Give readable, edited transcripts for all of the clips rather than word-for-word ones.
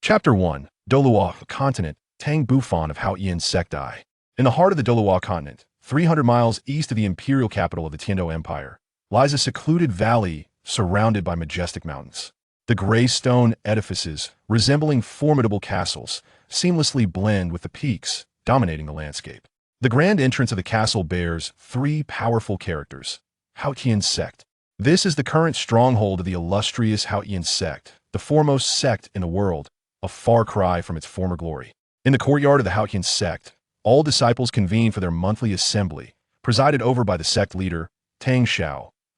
Chapter 1. Doluo Continent, Tang Bufan of Haotian Sectai. In the heart of the Doluo Continent, 300 miles east of the imperial capital of the Tiando Empire, lies a secluded valley surrounded by majestic mountains. The gray stone edifices, resembling formidable castles, seamlessly blend with the peaks dominating the landscape. The grand entrance of the castle bears three powerful characters: Haotian Sect. This is the current stronghold of the illustrious Haotian Sect, the foremost sect in the world, a far cry from its former glory. In the courtyard of the Haotian Sect, all disciples convene for their monthly assembly, presided over by the sect leader, Tang,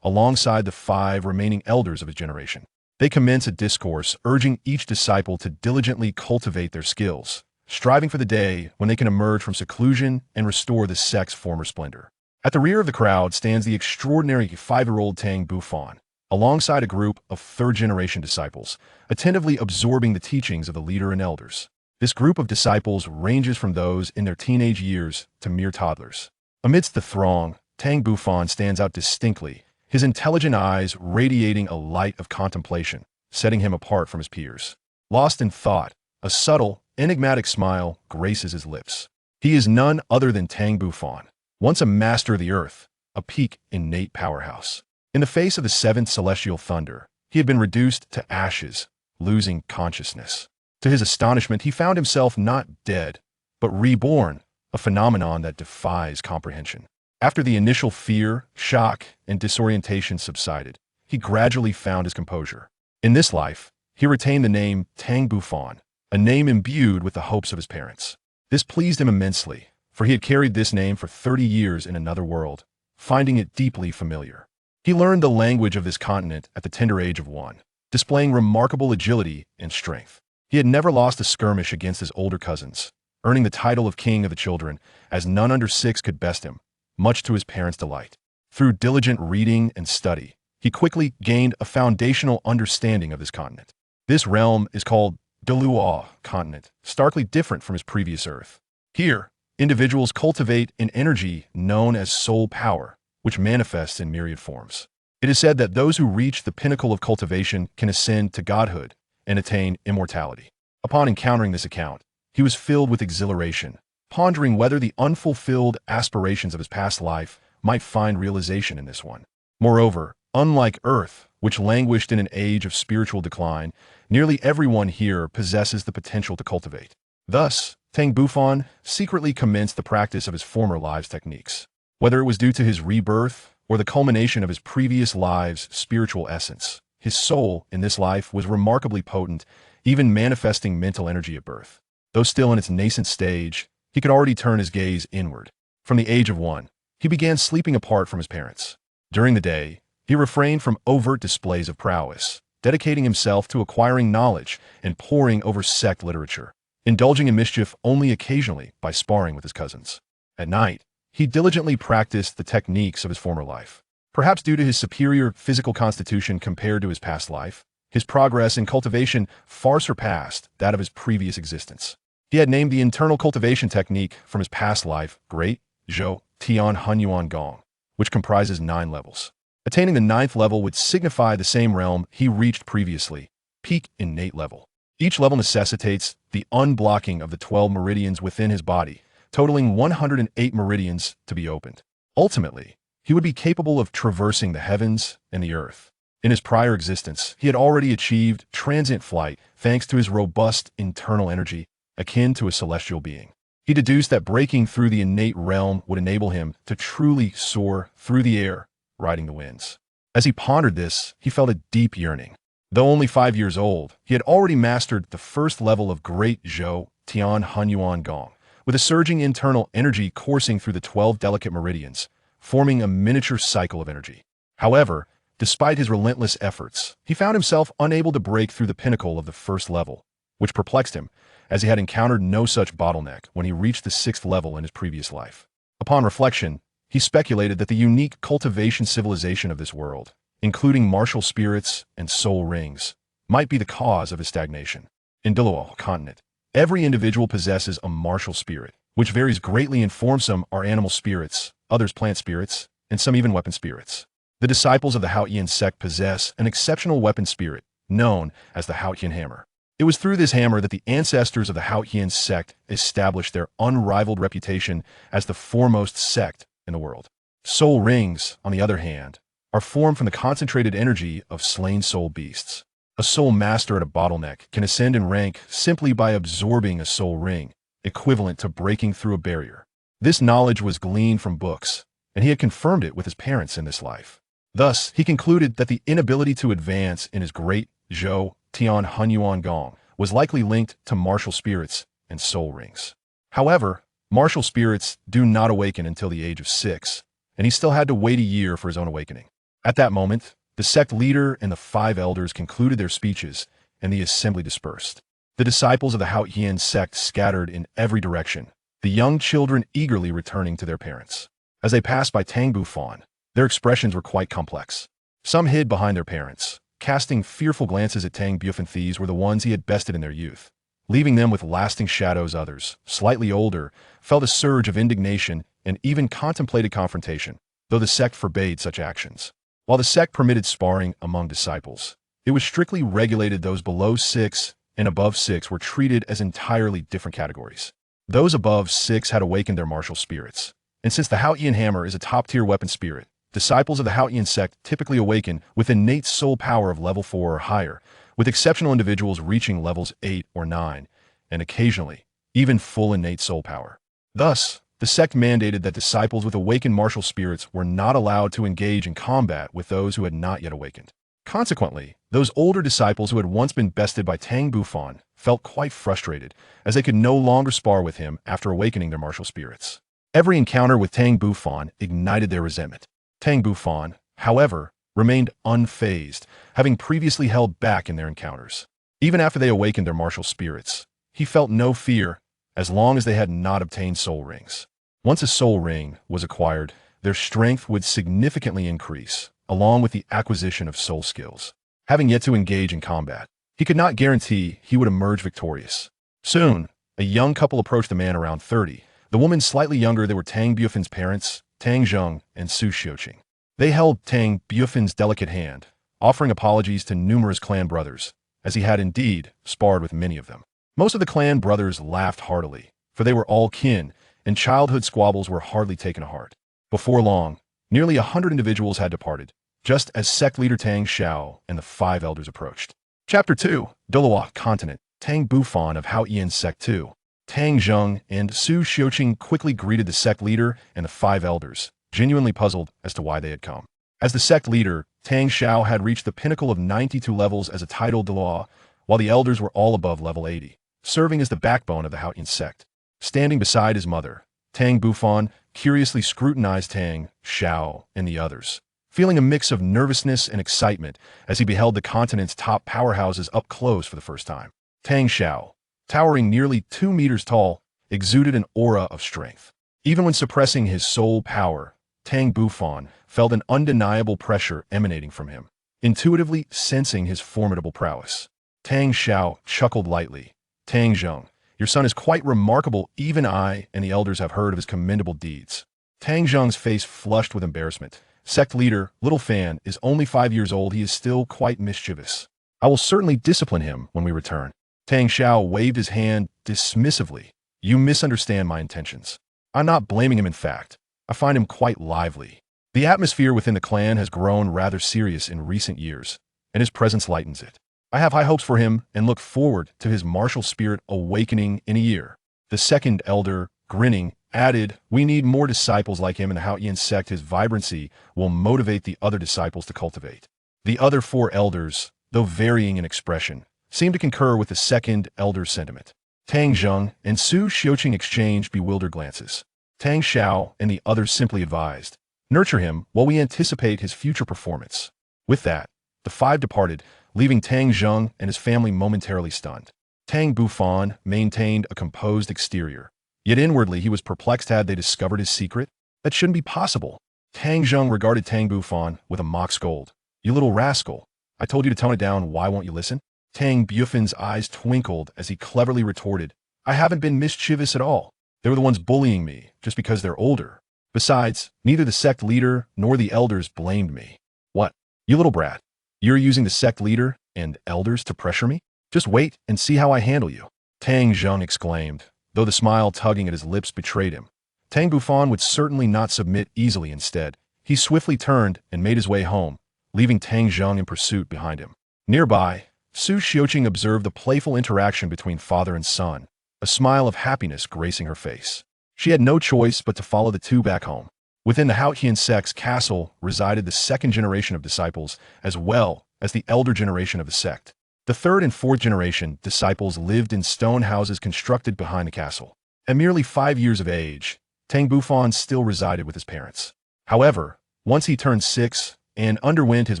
alongside the 5 remaining elders of his generation. They commence a discourse urging each disciple to diligently cultivate their skills, striving for the day when they can emerge from seclusion and restore the sect's former splendor. At the rear of the crowd stands the extraordinary 5-year-old Tang Bufan, alongside a group of 3rd-generation disciples, attentively absorbing the teachings of the leader and elders. This group of disciples ranges from those in their teenage years to mere toddlers. Amidst the throng, Tang Bufan stands out distinctly, his intelligent eyes radiating a light of contemplation, setting him apart from his peers. Lost in thought, a subtle, enigmatic smile graces his lips. He is none other than Tang Bufan, once a master of the earth, a peak innate powerhouse. In the face of the 7th celestial thunder, he had been reduced to ashes, losing consciousness. To his astonishment, he found himself not dead, but reborn, a phenomenon that defies comprehension. After the initial fear, shock, and disorientation subsided, he gradually found his composure. In this life, he retained the name Tang Bufan, a name imbued with the hopes of his parents. This pleased him immensely, for he had carried this name for 30 years in another world, finding it deeply familiar. He learned the language of this continent at the tender age of 1, displaying remarkable agility and strength. He had never lost a skirmish against his older cousins, earning the title of king of the children, as none under 6 could best him, much to his parents' delight. Through diligent reading and study, he quickly gained a foundational understanding of this continent. This realm is called Doluo Continent, starkly different from his previous Earth. Here, individuals cultivate an energy known as soul power, which manifests in myriad forms. It is said that those who reach the pinnacle of cultivation can ascend to godhood and attain immortality. Upon encountering this account, he was filled with exhilaration, pondering whether the unfulfilled aspirations of his past life might find realization in this one. Moreover, unlike Earth, which languished in an age of spiritual decline, nearly everyone here possesses the potential to cultivate. Thus, Tang Bufan secretly commenced the practice of his former lives' techniques. Whether it was due to his rebirth or the culmination of his previous lives' spiritual essence, his soul in this life was remarkably potent, even manifesting mental energy at birth. Though still in its nascent stage, he could already turn his gaze inward. From the age of 1, he began sleeping apart from his parents. During the day, he refrained from overt displays of prowess, dedicating himself to acquiring knowledge and poring over sect literature, indulging in mischief only occasionally by sparring with his cousins. At night, he diligently practiced the techniques of his former life. Perhaps due to his superior physical constitution compared to his past life, his progress in cultivation far surpassed that of his previous existence. He had named the internal cultivation technique from his past life Great Zhou Tian Hunyuan Gong, which comprises 9 levels. Attaining the 9th level would signify the same realm he reached previously, peak innate level. Each level necessitates the unblocking of the 12 meridians within his body, totaling 108 meridians to be opened. Ultimately, he would be capable of traversing the heavens and the earth. In his prior existence, he had already achieved transient flight thanks to his robust internal energy, akin to a celestial being. He deduced that breaking through the innate realm would enable him to truly soar through the air, riding the winds. As he pondered this, he felt a deep yearning. Though only 5 years old, he had already mastered the 1st level of Great Zhou Tian Hunyuan Gong, with a surging internal energy coursing through the 12 delicate meridians, forming a miniature cycle of energy. However, despite his relentless efforts, he found himself unable to break through the pinnacle of the 1st level, which perplexed him, as he had encountered no such bottleneck when he reached the 6th level in his previous life. Upon reflection, he speculated that the unique cultivation civilization of this world, including martial spirits and soul rings, might be the cause of his stagnation. In Doluo Continent, every individual possesses a martial spirit, which varies greatly in form. Some are animal spirits, others plant spirits, and some even weapon spirits. The disciples of the Haotian sect possess an exceptional weapon spirit, known as the Haotian hammer. It was through this hammer that the ancestors of the Haotian sect established their unrivaled reputation as the foremost sect in the world. Soul rings, on the other hand, are formed from the concentrated energy of slain soul beasts. A soul master at a bottleneck can ascend in rank simply by absorbing a soul ring, equivalent to breaking through a barrier. This knowledge was gleaned from books, and he had confirmed it with his parents in this life. Thus, he concluded that the inability to advance in his great Zhou Tian Hunyuan Gong was likely linked to martial spirits and soul rings. However, martial spirits do not awaken until the age of 6, and he still had to wait a year for his own awakening. At that moment, the sect leader and the 5 elders concluded their speeches, and the assembly dispersed. The disciples of the Haotian sect scattered in every direction, the young children eagerly returning to their parents. As they passed by Tang Bufan, their expressions were quite complex. Some hid behind their parents, casting fearful glances at Tang Bufan. These were the ones he had bested in their youth, leaving them with lasting shadows. Others, slightly older, felt a surge of indignation and even contemplated confrontation, though the sect forbade such actions. While the sect permitted sparring among disciples, it was strictly regulated. Those below 6 and above 6 were treated as entirely different categories. Those above 6 had awakened their martial spirits, and since the Haotian hammer is a top-tier weapon spirit, disciples of the Haotian sect typically awaken with innate soul power of level 4 or higher, with exceptional individuals reaching levels 8 or 9, and occasionally, even full innate soul power. Thus, the sect mandated that disciples with awakened martial spirits were not allowed to engage in combat with those who had not yet awakened. Consequently, those older disciples who had once been bested by Tang Bufan felt quite frustrated, as they could no longer spar with him after awakening their martial spirits. Every encounter with Tang Bufan ignited their resentment. Tang Bufan, however, remained unfazed, having previously held back in their encounters. Even after they awakened their martial spirits, he felt no fear as long as they had not obtained soul rings. Once a soul ring was acquired, their strength would significantly increase, along with the acquisition of soul skills. Having yet to engage in combat, he could not guarantee he would emerge victorious. Soon, a young couple approached the man around 30. The woman slightly younger. They were Tang Bufan's parents, Tang Zheng and Su Xiuqing. They held Tang Bufan's delicate hand, offering apologies to numerous clan brothers, as he had indeed sparred with many of them. Most of the clan brothers laughed heartily, for they were all kin, and childhood squabbles were hardly taken to heart. Before long, nearly 100 individuals had departed, just as sect leader Tang Xiao and the 5 elders approached. Chapter 2, Doloa Continent, Tang Bufan of Haotian Sect 2. Tang Zheng and Su Xiuqing quickly greeted the sect leader and the 5 elders, genuinely puzzled as to why they had come. As the sect leader, Tang Xiao had reached the pinnacle of 92 levels as a titled Doloa, while the elders were all above level 80, serving as the backbone of the Haotian sect. Standing beside his mother, Tang Bufan curiously scrutinized Tang Xiao and the others, feeling a mix of nervousness and excitement as he beheld the continent's top powerhouses up close for the first time. Tang Xiao, towering nearly 2 meters tall, exuded an aura of strength. Even when suppressing his soul power, Tang Bufan felt an undeniable pressure emanating from him, intuitively sensing his formidable prowess. Tang Xiao chuckled lightly. Tang Zheng, your son is quite remarkable. Even I and the elders have heard of his commendable deeds. Tang Zheng's face flushed with embarrassment. Sect leader, little fan, is only 5 years old. He is still quite mischievous. I will certainly discipline him when we return. Tang Xiao waved his hand dismissively. You misunderstand my intentions. I'm not blaming him. In fact, I find him quite lively. The atmosphere within the clan has grown rather serious in recent years, and his presence lightens it. I have high hopes for him and look forward to his martial spirit awakening in a year. The second elder, grinning, added, we need more disciples like him in the Haotian sect. His vibrancy will motivate the other disciples to cultivate. The other 4 elders, though varying in expression, seemed to concur with the second elder's sentiment. Tang Zheng and Su Xiuqing exchanged bewildered glances. Tang Xiao and the others simply advised, nurture him while we anticipate his future performance. With that, the 5 departed, leaving Tang Zheng and his family momentarily stunned. Tang Bufan maintained a composed exterior, yet inwardly he was perplexed. Had they discovered his secret? That shouldn't be possible. Tang Zheng regarded Tang Bufan with a mock scold. You little rascal, I told you to tone it down, why won't you listen? Tang Bufan's eyes twinkled as he cleverly retorted, I haven't been mischievous at all. They were the ones bullying me, just because they're older. Besides, neither the sect leader nor the elders blamed me. What? You little brat. You're using the sect leader and elders to pressure me? Just wait and see how I handle you. Tang Zheng exclaimed, though the smile tugging at his lips betrayed him. Tang Bufan would certainly not submit easily. Instead, he swiftly turned and made his way home, leaving Tang Zheng in pursuit behind him. Nearby, Su Xiuqing observed the playful interaction between father and son, a smile of happiness gracing her face. She had no choice but to follow the two back home. Within the Haotian sect's castle resided the second generation of disciples, as well as the elder generation of the sect. The third and fourth generation disciples lived in stone houses constructed behind the castle. At merely 5 years of age, Tang Bufan still resided with his parents. However, once he turned 6 and underwent his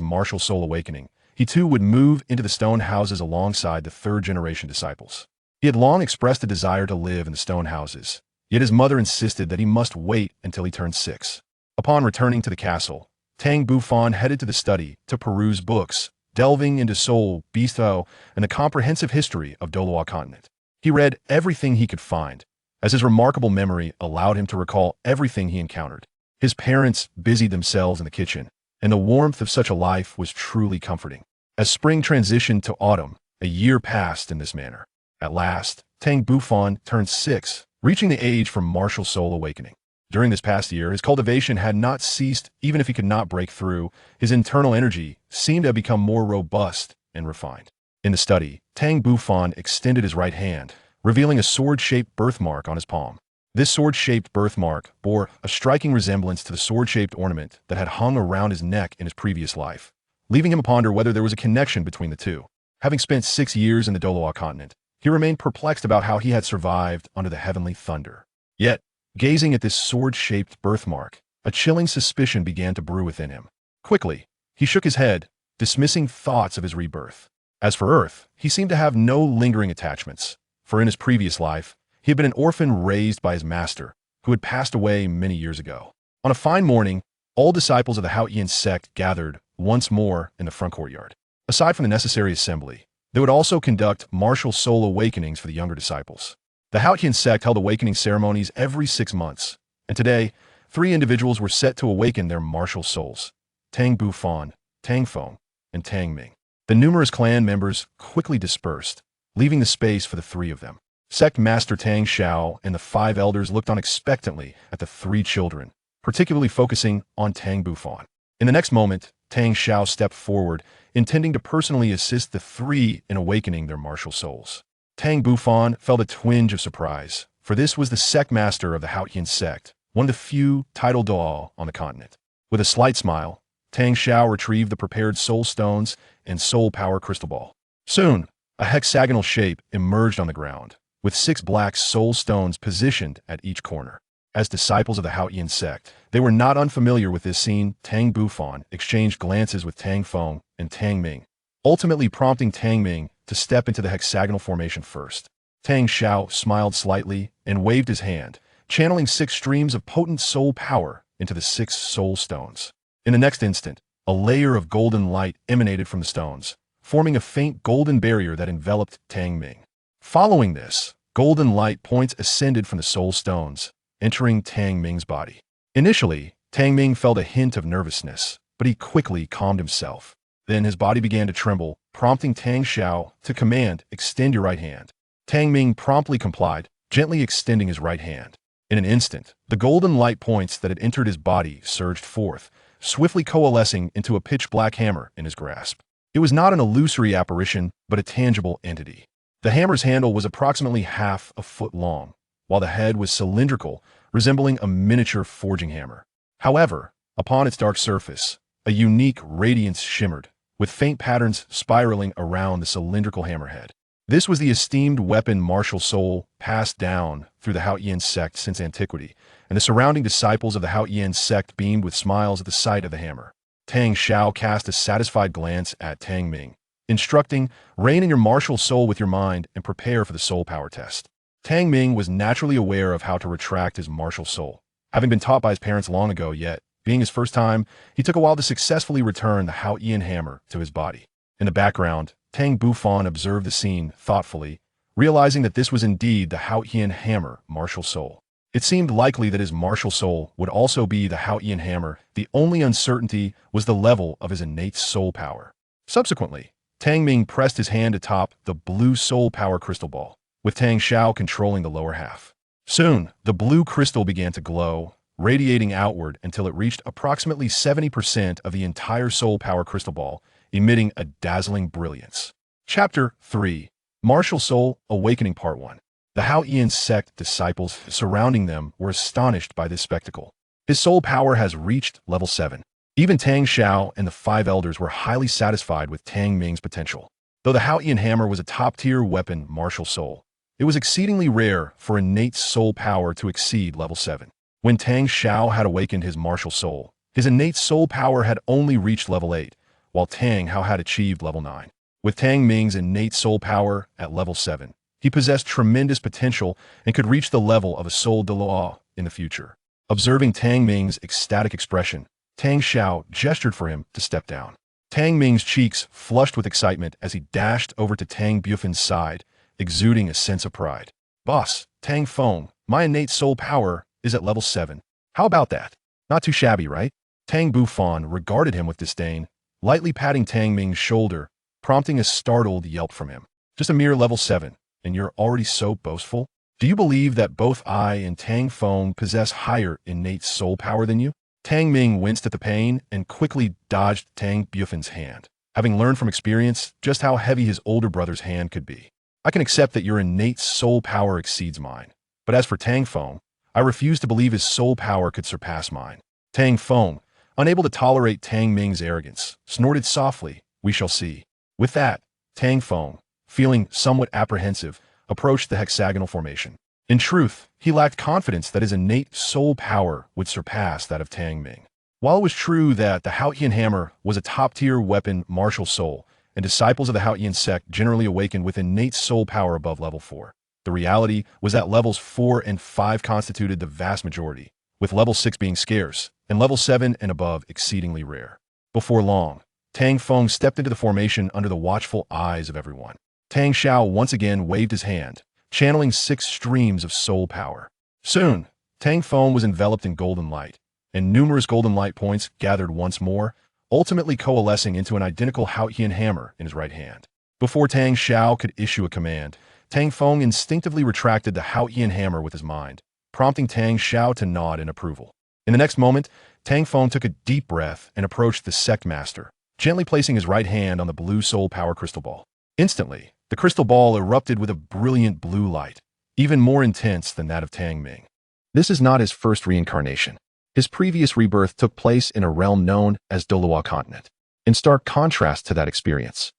martial soul awakening, he too would move into the stone houses alongside the third generation disciples. He had long expressed a desire to live in the stone houses, yet his mother insisted that he must wait until he turned 6. Upon returning to the castle, Tang Bufan headed to the study to peruse books, delving into soul, bistro, and the comprehensive history of Doloa continent. He read everything he could find, as his remarkable memory allowed him to recall everything he encountered. His parents busied themselves in the kitchen, and the warmth of such a life was truly comforting. As spring transitioned to autumn, a year passed in this manner. At last, Tang Bufan turned 6, reaching the age for martial soul awakening. During this past year, his cultivation had not ceased. Even if he could not break through, his internal energy seemed to have become more robust and refined. In the study, Tang Bufan extended his right hand, revealing a sword-shaped birthmark on his palm. This sword-shaped birthmark bore a striking resemblance to the sword-shaped ornament that had hung around his neck in his previous life, leaving him to ponder whether there was a connection between the two. Having spent 6 years in the Doloa continent, he remained perplexed about how he had survived under the heavenly thunder. Yet, gazing at this sword-shaped birthmark, a chilling suspicion began to brew within him. Quickly, he shook his head, dismissing thoughts of his rebirth. As for Earth, he seemed to have no lingering attachments, for in his previous life, he had been an orphan raised by his master, who had passed away many years ago. On a fine morning, all disciples of the Haotian sect gathered once more in the front courtyard. Aside from the necessary assembly, they would also conduct martial soul awakenings for the younger disciples. The Haotian sect held awakening ceremonies every 6 months, and today, 3 individuals were set to awaken their martial souls: Tang Bufan, Tang Feng, and Tang Ming. The numerous clan members quickly dispersed, leaving the space for the 3 of them. Sect Master Tang Xiao and the 5 elders looked on expectantly at the 3 children, particularly focusing on Tang Bufan. In the next moment, Tang Xiao stepped forward, intending to personally assist the 3 in awakening their martial souls. Tang Bufan felt a twinge of surprise, for this was the sect master of the Haotian sect, one of the few titled Doal on the continent. With a slight smile, Tang Xiao retrieved the prepared soul stones and soul power crystal ball. Soon, a hexagonal shape emerged on the ground, with 6 black soul stones positioned at each corner. As disciples of the Haotian sect, they were not unfamiliar with this scene. Tang Bufan exchanged glances with Tang Feng and Tang Ming, ultimately prompting Tang Ming to step into the hexagonal formation first. Tang Xiao smiled slightly and waved his hand, channeling 6 streams of potent soul power into the 6 soul stones. In the next instant, a layer of golden light emanated from the stones, forming a faint golden barrier that enveloped Tang Ming. Following this, golden light points ascended from the soul stones, entering Tang Ming's body. Initially, Tang Ming felt a hint of nervousness, but he quickly calmed himself. Then his body began to tremble, prompting Tang Xiao to command, "Extend your right hand." Tang Ming promptly complied, gently extending his right hand. In an instant, the golden light points that had entered his body surged forth, swiftly coalescing into a pitch-black hammer in his grasp. It was not an illusory apparition, but a tangible entity. The hammer's handle was approximately half a foot long, while the head was cylindrical, resembling a miniature forging hammer. However, upon its dark surface, a unique radiance shimmered, with faint patterns spiraling around the cylindrical hammerhead. This was the esteemed weapon martial soul passed down through the Haotian sect since antiquity, and the surrounding disciples of the Haotian sect beamed with smiles at the sight of the hammer. Tang Xiao cast a satisfied glance at Tang Ming, instructing, "Rein in your martial soul with your mind and prepare for the soul power test." Tang Ming was naturally aware of how to retract his martial soul. Having been taught by his parents long ago, yet, being his first time, he took a while to successfully return the Haotian hammer to his body. In the background, Tang Bufan observed the scene thoughtfully, realizing that this was indeed the Haotian hammer martial soul. It seemed likely that his martial soul would also be the Haotian hammer. The only uncertainty was the level of his innate soul power. Subsequently, Tang Ming pressed his hand atop the blue soul power crystal ball, with Tang Xiao controlling the lower half. Soon, the blue crystal began to glow, radiating outward until it reached approximately 70% of the entire soul power crystal ball, emitting a dazzling brilliance. Chapter 3. Martial Soul Awakening Part 1. The Hao Yian sect disciples surrounding them were astonished by this spectacle. His soul power has reached level 7. Even Tang Xiao and the 5 elders were highly satisfied with Tang Ming's potential. Though the Hao Yian hammer was a top-tier weapon martial soul, it was exceedingly rare for innate soul power to exceed level 7. When Tang Xiao had awakened his martial soul, his innate soul power had only reached level 8, while Tang Hao had achieved level 9. With Tang Ming's innate soul power at level 7, he possessed tremendous potential and could reach the level of a soul de Luo in the future. Observing Tang Ming's ecstatic expression, Tang Xiao gestured for him to step down. Tang Ming's cheeks flushed with excitement as he dashed over to Tang Bufan's side, exuding a sense of pride. "Boss, Tang Feng, my innate soul power is at level 7. How about that? Not too shabby, right?" Tang Bufan regarded him with disdain, lightly patting Tang Ming's shoulder, prompting a startled yelp from him. "Just a mere level 7, and you're already so boastful? Do you believe that both I and Tang Feng possess higher innate soul power than you?" Tang Ming winced at the pain and quickly dodged Tang Bufan's hand, having learned from experience just how heavy his older brother's hand could be. "I can accept that your innate soul power exceeds mine, but as for Tang Feng, I refuse to believe his soul power could surpass mine." Tang Feng, unable to tolerate Tang Ming's arrogance, snorted softly, "We shall see." With that, Tang Feng, feeling somewhat apprehensive, approached the hexagonal formation. In truth, he lacked confidence that his innate soul power would surpass that of Tang Ming. While it was true that the Hao Yian hammer was a top-tier weapon martial soul, and disciples of the Hao Yian sect generally awakened with innate soul power above level 4, the reality was that levels 4 and 5 constituted the vast majority, with level 6 being scarce, and level 7 and above exceedingly rare. Before long, Tang Feng stepped into the formation under the watchful eyes of everyone. Tang Xiao once again waved his hand, channeling 6 streams of soul power. Soon, Tang Feng was enveloped in golden light, and numerous golden light points gathered once more, ultimately coalescing into an identical Hao Yian hammer in his right hand. Before Tang Xiao could issue a command, Tang Feng instinctively retracted the Hao Yian hammer with his mind, prompting Tang Xiao to nod in approval. In the next moment, Tang Feng took a deep breath and approached the sect master, gently placing his right hand on the blue soul power crystal ball. Instantly, the crystal ball erupted with a brilliant blue light, even more intense than that of Tang Ming. This is not his first reincarnation. His previous rebirth took place in a realm known as Doluo Continent. In stark contrast to that experience,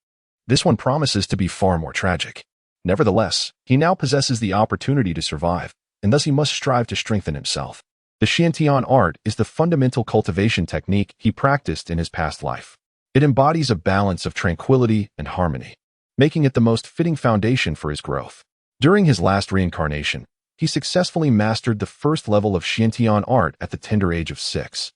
this one promises to be far more tragic. Nevertheless, he now possesses the opportunity to survive, and thus he must strive to strengthen himself. The Xiantian art is the fundamental cultivation technique he practiced in his past life. It embodies a balance of tranquility and harmony, making it the most fitting foundation for his growth. During his last reincarnation, he successfully mastered the first level of Xiantian art at the tender age of 6,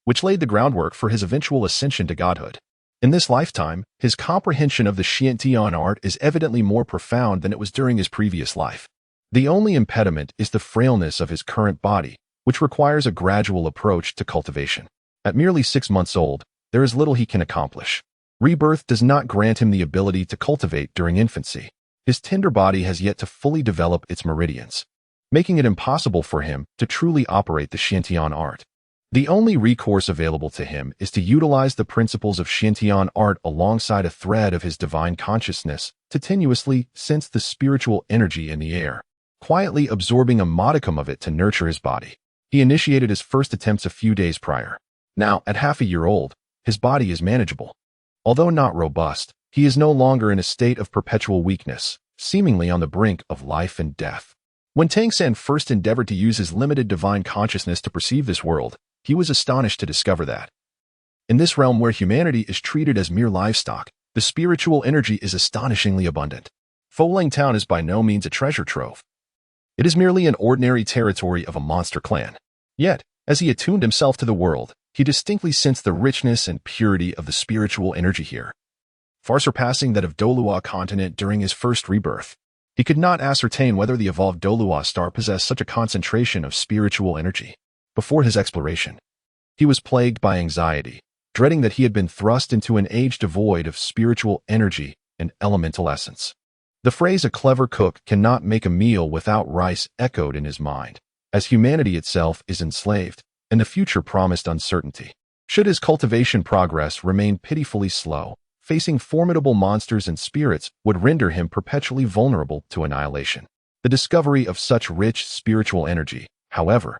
which laid the groundwork for his eventual ascension to godhood. In this lifetime, his comprehension of the Xiantian art is evidently more profound than it was during his previous life. The only impediment is the frailness of his current body, which requires a gradual approach to cultivation. At merely 6 months old, there is little he can accomplish. Rebirth does not grant him the ability to cultivate during infancy. His tender body has yet to fully develop its meridians, making it impossible for him to truly operate the Xiantian art. The only recourse available to him is to utilize the principles of Xiantian art alongside a thread of his divine consciousness to tenuously sense the spiritual energy in the air, quietly absorbing a modicum of it to nurture his body. He initiated his first attempts a few days prior. Now, at half a year old, his body is manageable. Although not robust, he is no longer in a state of perpetual weakness, seemingly on the brink of life and death. When Tang San first endeavored to use his limited divine consciousness to perceive this world, he was astonished to discover that, in this realm where humanity is treated as mere livestock, the spiritual energy is astonishingly abundant. Folang Town is by no means a treasure trove. It is merely an ordinary territory of a monster clan. Yet, as he attuned himself to the world, he distinctly sensed the richness and purity of the spiritual energy here, far surpassing that of Doluo Continent during his first rebirth. He could not ascertain whether the evolved Doluo star possessed such a concentration of spiritual energy. Before his exploration, he was plagued by anxiety, dreading that he had been thrust into an age devoid of spiritual energy and elemental essence. The phrase "a clever cook cannot make a meal without rice" echoed in his mind, as humanity itself is enslaved, and the future promised uncertainty. Should his cultivation progress remain pitifully slow, facing formidable monsters and spirits would render him perpetually vulnerable to annihilation. The discovery of such rich spiritual energy, however,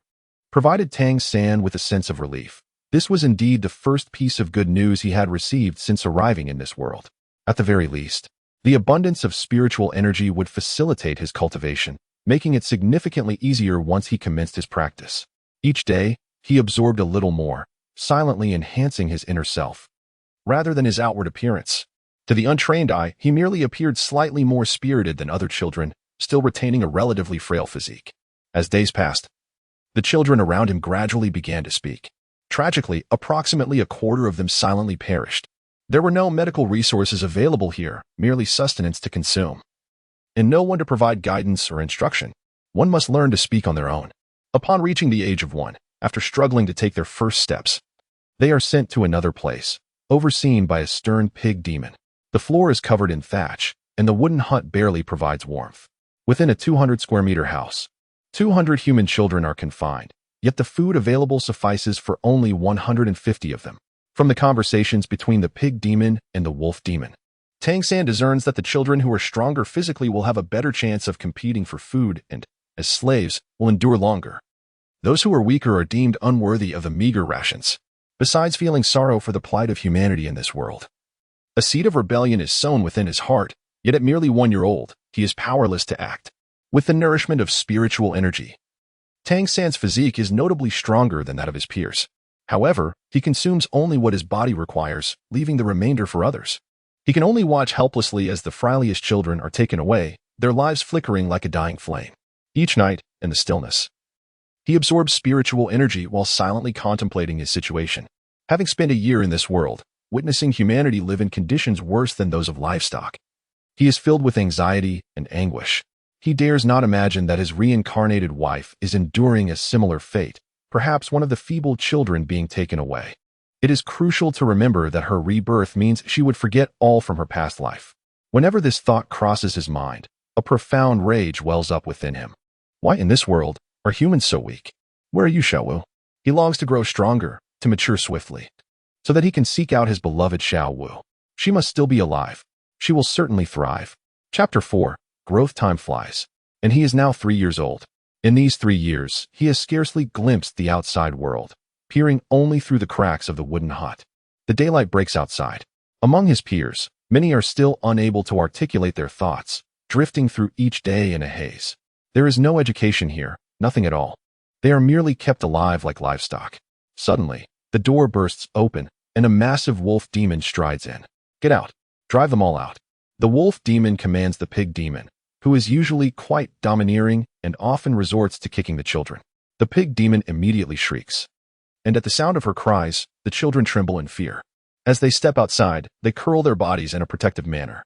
provided Tang San with a sense of relief. This was indeed the first piece of good news he had received since arriving in this world. At the very least, the abundance of spiritual energy would facilitate his cultivation, making it significantly easier once he commenced his practice. Each day, he absorbed a little more, silently enhancing his inner self, rather than his outward appearance. To the untrained eye, he merely appeared slightly more spirited than other children, still retaining a relatively frail physique. As days passed, the children around him gradually began to speak. Tragically, approximately a quarter of them silently perished. There were no medical resources available here, merely sustenance to consume, and no one to provide guidance or instruction. One must learn to speak on their own. Upon reaching the age of 1, after struggling to take their first steps, they are sent to another place, overseen by a stern pig demon. The floor is covered in thatch, and the wooden hut barely provides warmth. Within a 200-square-meter house, 200 human children are confined, yet the food available suffices for only 150 of them. From the conversations between the pig demon and the wolf demon, Tang San discerns that the children who are stronger physically will have a better chance of competing for food and, as slaves, will endure longer. Those who are weaker are deemed unworthy of the meager rations. Besides feeling sorrow for the plight of humanity in this world, a seed of rebellion is sown within his heart, yet at merely 1 year old, he is powerless to act. With the nourishment of spiritual energy, Tang San's physique is notably stronger than that of his peers. However, he consumes only what his body requires, leaving the remainder for others. He can only watch helplessly as the frailest children are taken away, their lives flickering like a dying flame. Each night, in the stillness, he absorbs spiritual energy while silently contemplating his situation. Having spent a year in this world, witnessing humanity live in conditions worse than those of livestock, he is filled with anxiety and anguish. He dares not imagine that his reincarnated wife is enduring a similar fate, perhaps one of the feeble children being taken away. It is crucial to remember that her rebirth means she would forget all from her past life. Whenever this thought crosses his mind, a profound rage wells up within him. Why in this world are humans so weak? Where are you, Xiaowu? He longs to grow stronger, to mature swiftly, so that he can seek out his beloved Xiaowu. She must still be alive. She will certainly thrive. Chapter 4. Growth time flies. And he is now 3 years old. In these 3 years, he has scarcely glimpsed the outside world, peering only through the cracks of the wooden hut. The daylight breaks outside. Among his peers, many are still unable to articulate their thoughts, drifting through each day in a haze. There is no education here, nothing at all. They are merely kept alive like livestock. Suddenly, the door bursts open, and a massive wolf demon strides in. Get out. Drive them all out. The wolf demon commands the pig demon, who is usually quite domineering and often resorts to kicking the children. The pig demon immediately shrieks, and at the sound of her cries, the children tremble in fear. As they step outside, they curl their bodies in a protective manner.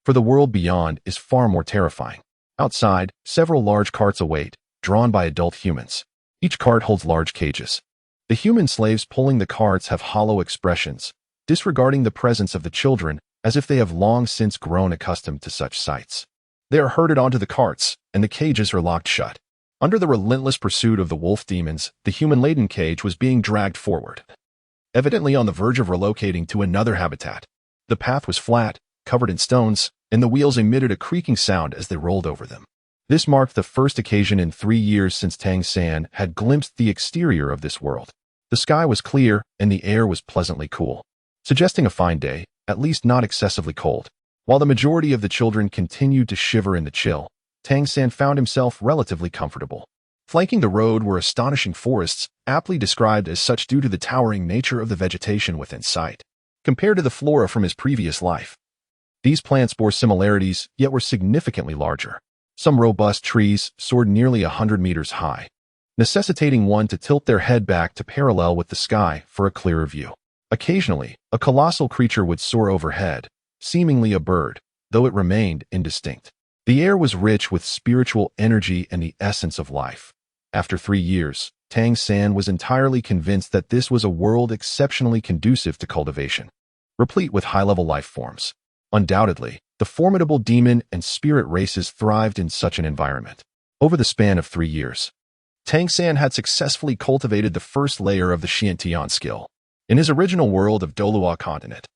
For the world beyond is far more terrifying. Outside, several large carts await, drawn by adult humans. Each cart holds large cages. The human slaves pulling the carts have hollow expressions, disregarding the presence of the children as if they have long since grown accustomed to such sights. They are herded onto the carts, and the cages are locked shut. Under the relentless pursuit of the wolf demons, the human-laden cage was being dragged forward, evidently on the verge of relocating to another habitat. The path was flat, covered in stones, and the wheels emitted a creaking sound as they rolled over them. This marked the first occasion in 3 years since Tang San had glimpsed the exterior of this world. The sky was clear, and the air was pleasantly cool, suggesting a fine day, at least not excessively cold. While the majority of the children continued to shiver in the chill, Tang San found himself relatively comfortable. Flanking the road were astonishing forests, aptly described as such due to the towering nature of the vegetation within sight. Compared to the flora from his previous life, these plants bore similarities, yet were significantly larger. Some robust trees soared nearly 100 meters high, necessitating one to tilt their head back to parallel with the sky for a clearer view. Occasionally, a colossal creature would soar overhead, seemingly a bird, though it remained indistinct. The air was rich with spiritual energy and the essence of life. After 3 years, Tang San was entirely convinced that this was a world exceptionally conducive to cultivation, replete with high-level life forms. Undoubtedly, The formidable demon and spirit races thrived in such an environment. Over the span of 3 years, Tang San had successfully cultivated the first layer of the Xiantian skill. In his original world of Dolua continent,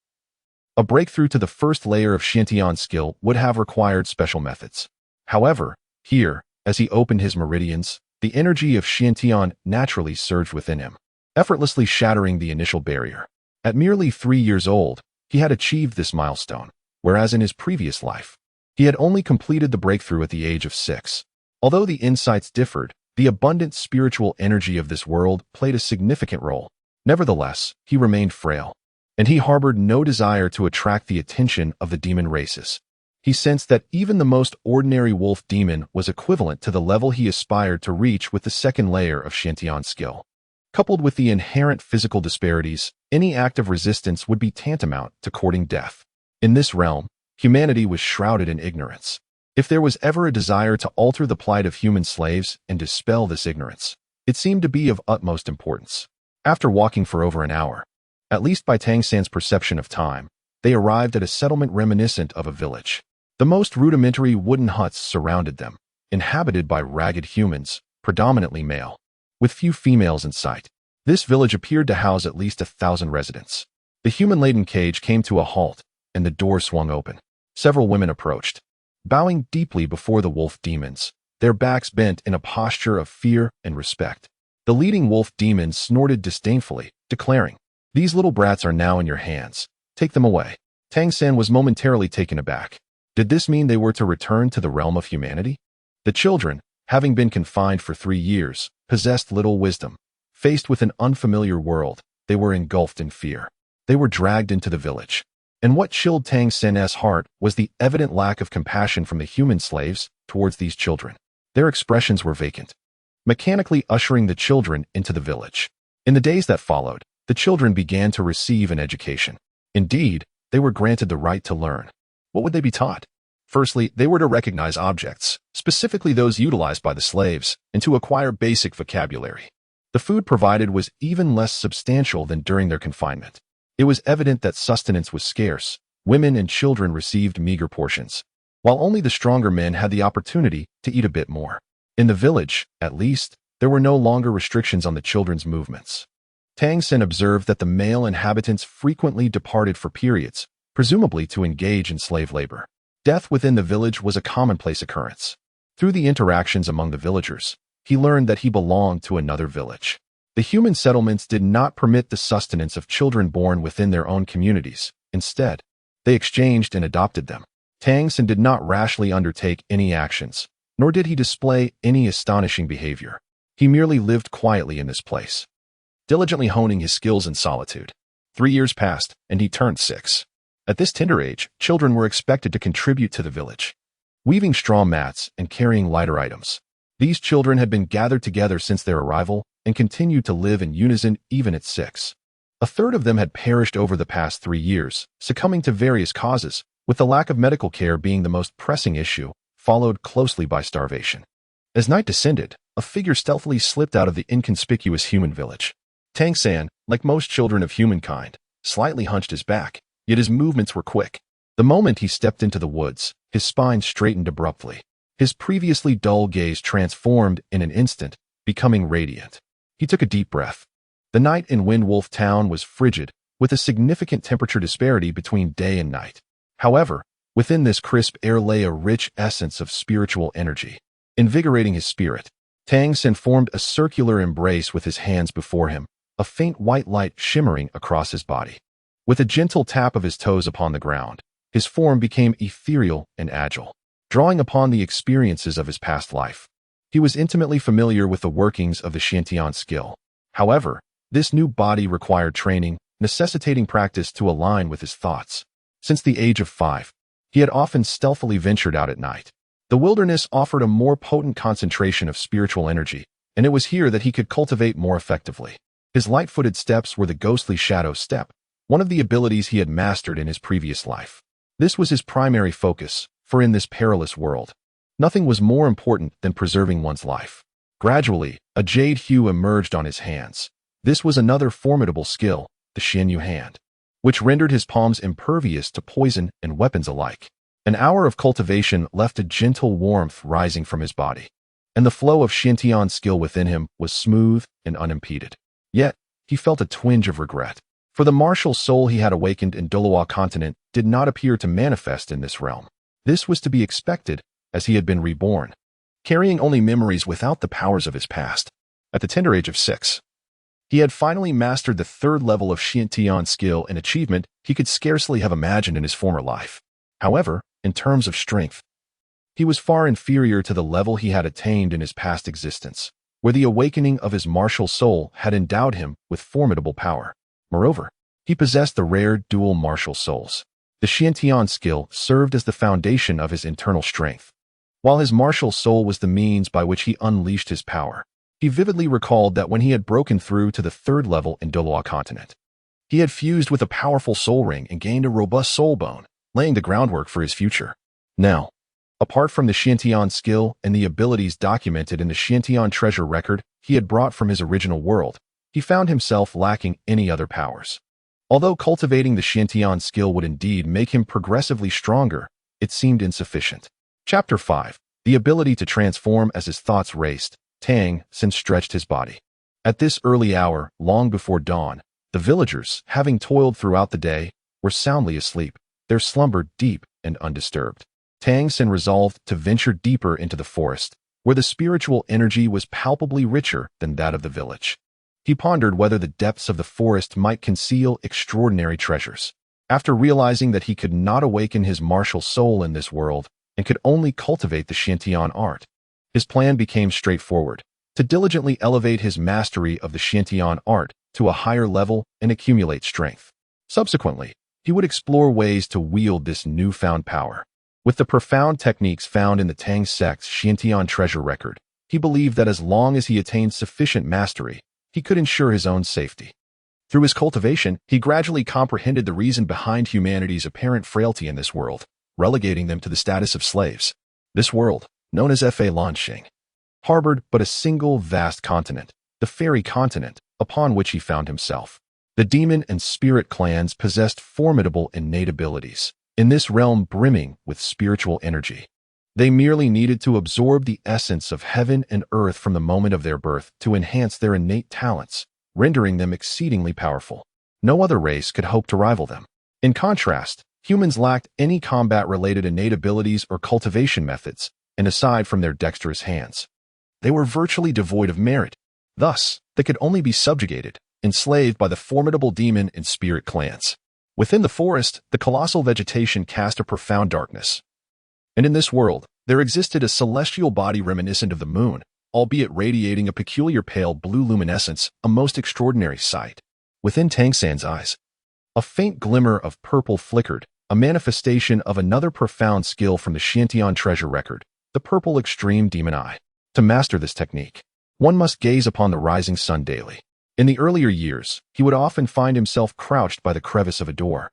a breakthrough to the first layer of Xiantian skill would have required special methods. However, here, as he opened his meridians, the energy of Xiantian naturally surged within him, effortlessly shattering the initial barrier. At merely 3 years old, he had achieved this milestone, whereas in his previous life, he had only completed the breakthrough at the age of 6. Although the insights differed, the abundant spiritual energy of this world played a significant role. Nevertheless, he remained frail, and he harbored no desire to attract the attention of the demon races. He sensed that even the most ordinary wolf demon was equivalent to the level he aspired to reach with the second layer of Xiantian skill. Coupled with the inherent physical disparities, any act of resistance would be tantamount to courting death. In this realm, humanity was shrouded in ignorance. If there was ever a desire to alter the plight of human slaves and dispel this ignorance, it seemed to be of utmost importance. After walking for over an hour, at least by Tang San's perception of time, they arrived at a settlement reminiscent of a village. The most rudimentary wooden huts surrounded them, inhabited by ragged humans, predominantly male, with few females in sight. This village appeared to house at least 1,000 residents. The human-laden cage came to a halt, and the door swung open. Several women approached, bowing deeply before the wolf demons, their backs bent in a posture of fear and respect. The leading wolf demon snorted disdainfully, declaring, "These little brats are now in your hands. Take them away." Tang San was momentarily taken aback. Did this mean they were to return to the realm of humanity? The children, having been confined for 3 years, possessed little wisdom. Faced with an unfamiliar world, they were engulfed in fear. They were dragged into the village. And what chilled Tang San's heart was the evident lack of compassion from the human slaves towards these children. Their expressions were vacant, mechanically ushering the children into the village. In the days that followed, the children began to receive an education. Indeed, they were granted the right to learn. What would they be taught? Firstly, they were to recognize objects, specifically those utilized by the slaves, and to acquire basic vocabulary. The food provided was even less substantial than during their confinement. It was evident that sustenance was scarce. Women and children received meager portions, while only the stronger men had the opportunity to eat a bit more. In the village, at least, there were no longer restrictions on the children's movements. Tang San observed that the male inhabitants frequently departed for periods, presumably to engage in slave labor. Death within the village was a commonplace occurrence. Through the interactions among the villagers, he learned that he belonged to another village. The human settlements did not permit the sustenance of children born within their own communities. Instead, they exchanged and adopted them. Tang San did not rashly undertake any actions, nor did he display any astonishing behavior. He merely lived quietly in this place, diligently honing his skills in solitude. 3 years passed, and he turned 6. At this tender age, children were expected to contribute to the village, weaving straw mats and carrying lighter items. These children had been gathered together since their arrival and continued to live in unison even at 6. A third of them had perished over the past 3 years, succumbing to various causes, with the lack of medical care being the most pressing issue, followed closely by starvation. As night descended, a figure stealthily slipped out of the inconspicuous human village. Tang San, like most children of humankind, slightly hunched his back, yet his movements were quick. The moment he stepped into the woods, his spine straightened abruptly. His previously dull gaze transformed in an instant, becoming radiant. He took a deep breath. The night in Wind Wolf Town was frigid, with a significant temperature disparity between day and night. However, within this crisp air lay a rich essence of spiritual energy. Invigorating his spirit, Tang San formed a circular embrace with his hands before him, a faint white light shimmering across his body. With a gentle tap of his toes upon the ground, his form became ethereal and agile, drawing upon the experiences of his past life. He was intimately familiar with the workings of the Xiantian skill. However, this new body required training, necessitating practice to align with his thoughts. Since the age of 5, he had often stealthily ventured out at night. The wilderness offered a more potent concentration of spiritual energy, and it was here that he could cultivate more effectively. His light-footed steps were the ghostly shadow step, one of the abilities he had mastered in his previous life. This was his primary focus, for in this perilous world, nothing was more important than preserving one's life. Gradually, a jade hue emerged on his hands. This was another formidable skill, the Xianyu hand, which rendered his palms impervious to poison and weapons alike. An hour of cultivation left a gentle warmth rising from his body, and the flow of Xiantian skill within him was smooth and unimpeded. Yet, he felt a twinge of regret, for the martial soul he had awakened in Dolawa continent did not appear to manifest in this realm. This was to be expected, as he had been reborn, carrying only memories without the powers of his past. At the tender age of 6, he had finally mastered the third level of Xiantian skill, an achievement he could scarcely have imagined in his former life. However, in terms of strength, he was far inferior to the level he had attained in his past existence, where the awakening of his martial soul had endowed him with formidable power. Moreover, he possessed the rare dual martial souls. The Xiantian skill served as the foundation of his internal strength, while his martial soul was the means by which he unleashed his power. He vividly recalled that when he had broken through to the third level in Dolawa continent, he had fused with a powerful soul ring and gained a robust soul bone, laying the groundwork for his future. Now, apart from the Xiantian skill and the abilities documented in the Xiantian treasure record he had brought from his original world, he found himself lacking any other powers. Although cultivating the Xiantian skill would indeed make him progressively stronger, it seemed insufficient. Chapter 5. The ability to transform. As his thoughts raced, Tang since stretched his body. At this early hour, long before dawn, the villagers, having toiled throughout the day, were soundly asleep, their slumber deep and undisturbed. Tang Sin resolved to venture deeper into the forest, where the spiritual energy was palpably richer than that of the village. He pondered whether the depths of the forest might conceal extraordinary treasures. After realizing that he could not awaken his martial soul in this world and could only cultivate the Xiantian art, his plan became straightforward: to diligently elevate his mastery of the Xiantian art to a higher level and accumulate strength. Subsequently, he would explore ways to wield this newfound power. With the profound techniques found in the Tang sect's Xiantian treasure record, he believed that as long as he attained sufficient mastery, he could ensure his own safety. Through his cultivation, he gradually comprehended the reason behind humanity's apparent frailty in this world, relegating them to the status of slaves. This world, known as Fa Lanxing, harbored but a single vast continent, the fairy continent, upon which he found himself. The demon and spirit clans possessed formidable innate abilities, in this realm brimming with spiritual energy. They merely needed to absorb the essence of heaven and earth from the moment of their birth to enhance their innate talents, rendering them exceedingly powerful. No other race could hope to rival them. In contrast, humans lacked any combat-related innate abilities or cultivation methods, and aside from their dexterous hands, they were virtually devoid of merit. Thus, they could only be subjugated, enslaved by the formidable demon and spirit clans. Within the forest, the colossal vegetation cast a profound darkness. And in this world, there existed a celestial body reminiscent of the moon, albeit radiating a peculiar pale blue luminescence, a most extraordinary sight. Within Tang San's eyes, a faint glimmer of purple flickered, a manifestation of another profound skill from the Xiantian treasure record, the purple extreme demon eye. To master this technique, one must gaze upon the rising sun daily. In the earlier years, he would often find himself crouched by the crevice of a door,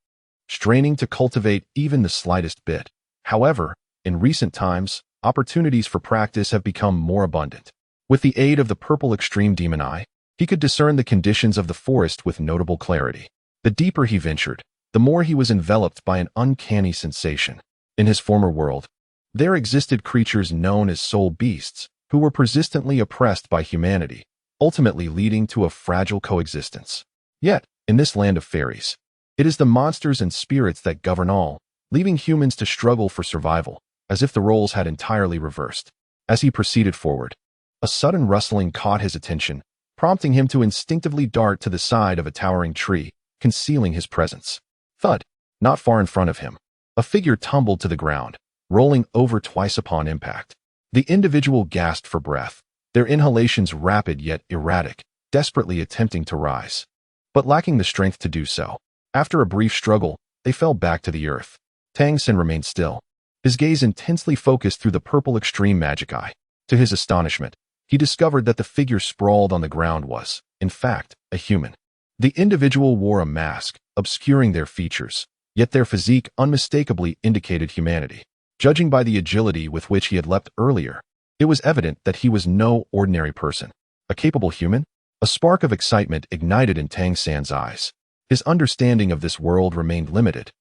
straining to cultivate even the slightest bit. However, in recent times, opportunities for practice have become more abundant. With the aid of the purple extreme demon eye, he could discern the conditions of the forest with notable clarity. The deeper he ventured, the more he was enveloped by an uncanny sensation. In his former world, there existed creatures known as soul beasts, who were persistently oppressed by humanity, ultimately leading to a fragile coexistence. Yet, in this land of fairies, it is the monsters and spirits that govern all, leaving humans to struggle for survival, as if the roles had entirely reversed. As he proceeded forward, a sudden rustling caught his attention, prompting him to instinctively dart to the side of a towering tree, concealing his presence. Thud! Not far in front of him, a figure tumbled to the ground, rolling over twice upon impact. The individual gasped for breath, their inhalations rapid yet erratic, desperately attempting to rise, but lacking the strength to do so. After a brief struggle, they fell back to the earth. Tang Sin remained still, his gaze intensely focused through the purple extreme magic eye. To his astonishment, he discovered that the figure sprawled on the ground was, in fact, a human. The individual wore a mask, obscuring their features, yet their physique unmistakably indicated humanity. Judging by the agility with which he had leapt earlier, it was evident that he was no ordinary person. A capable human? A spark of excitement ignited in Tang San's eyes. His understanding of this world remained limited,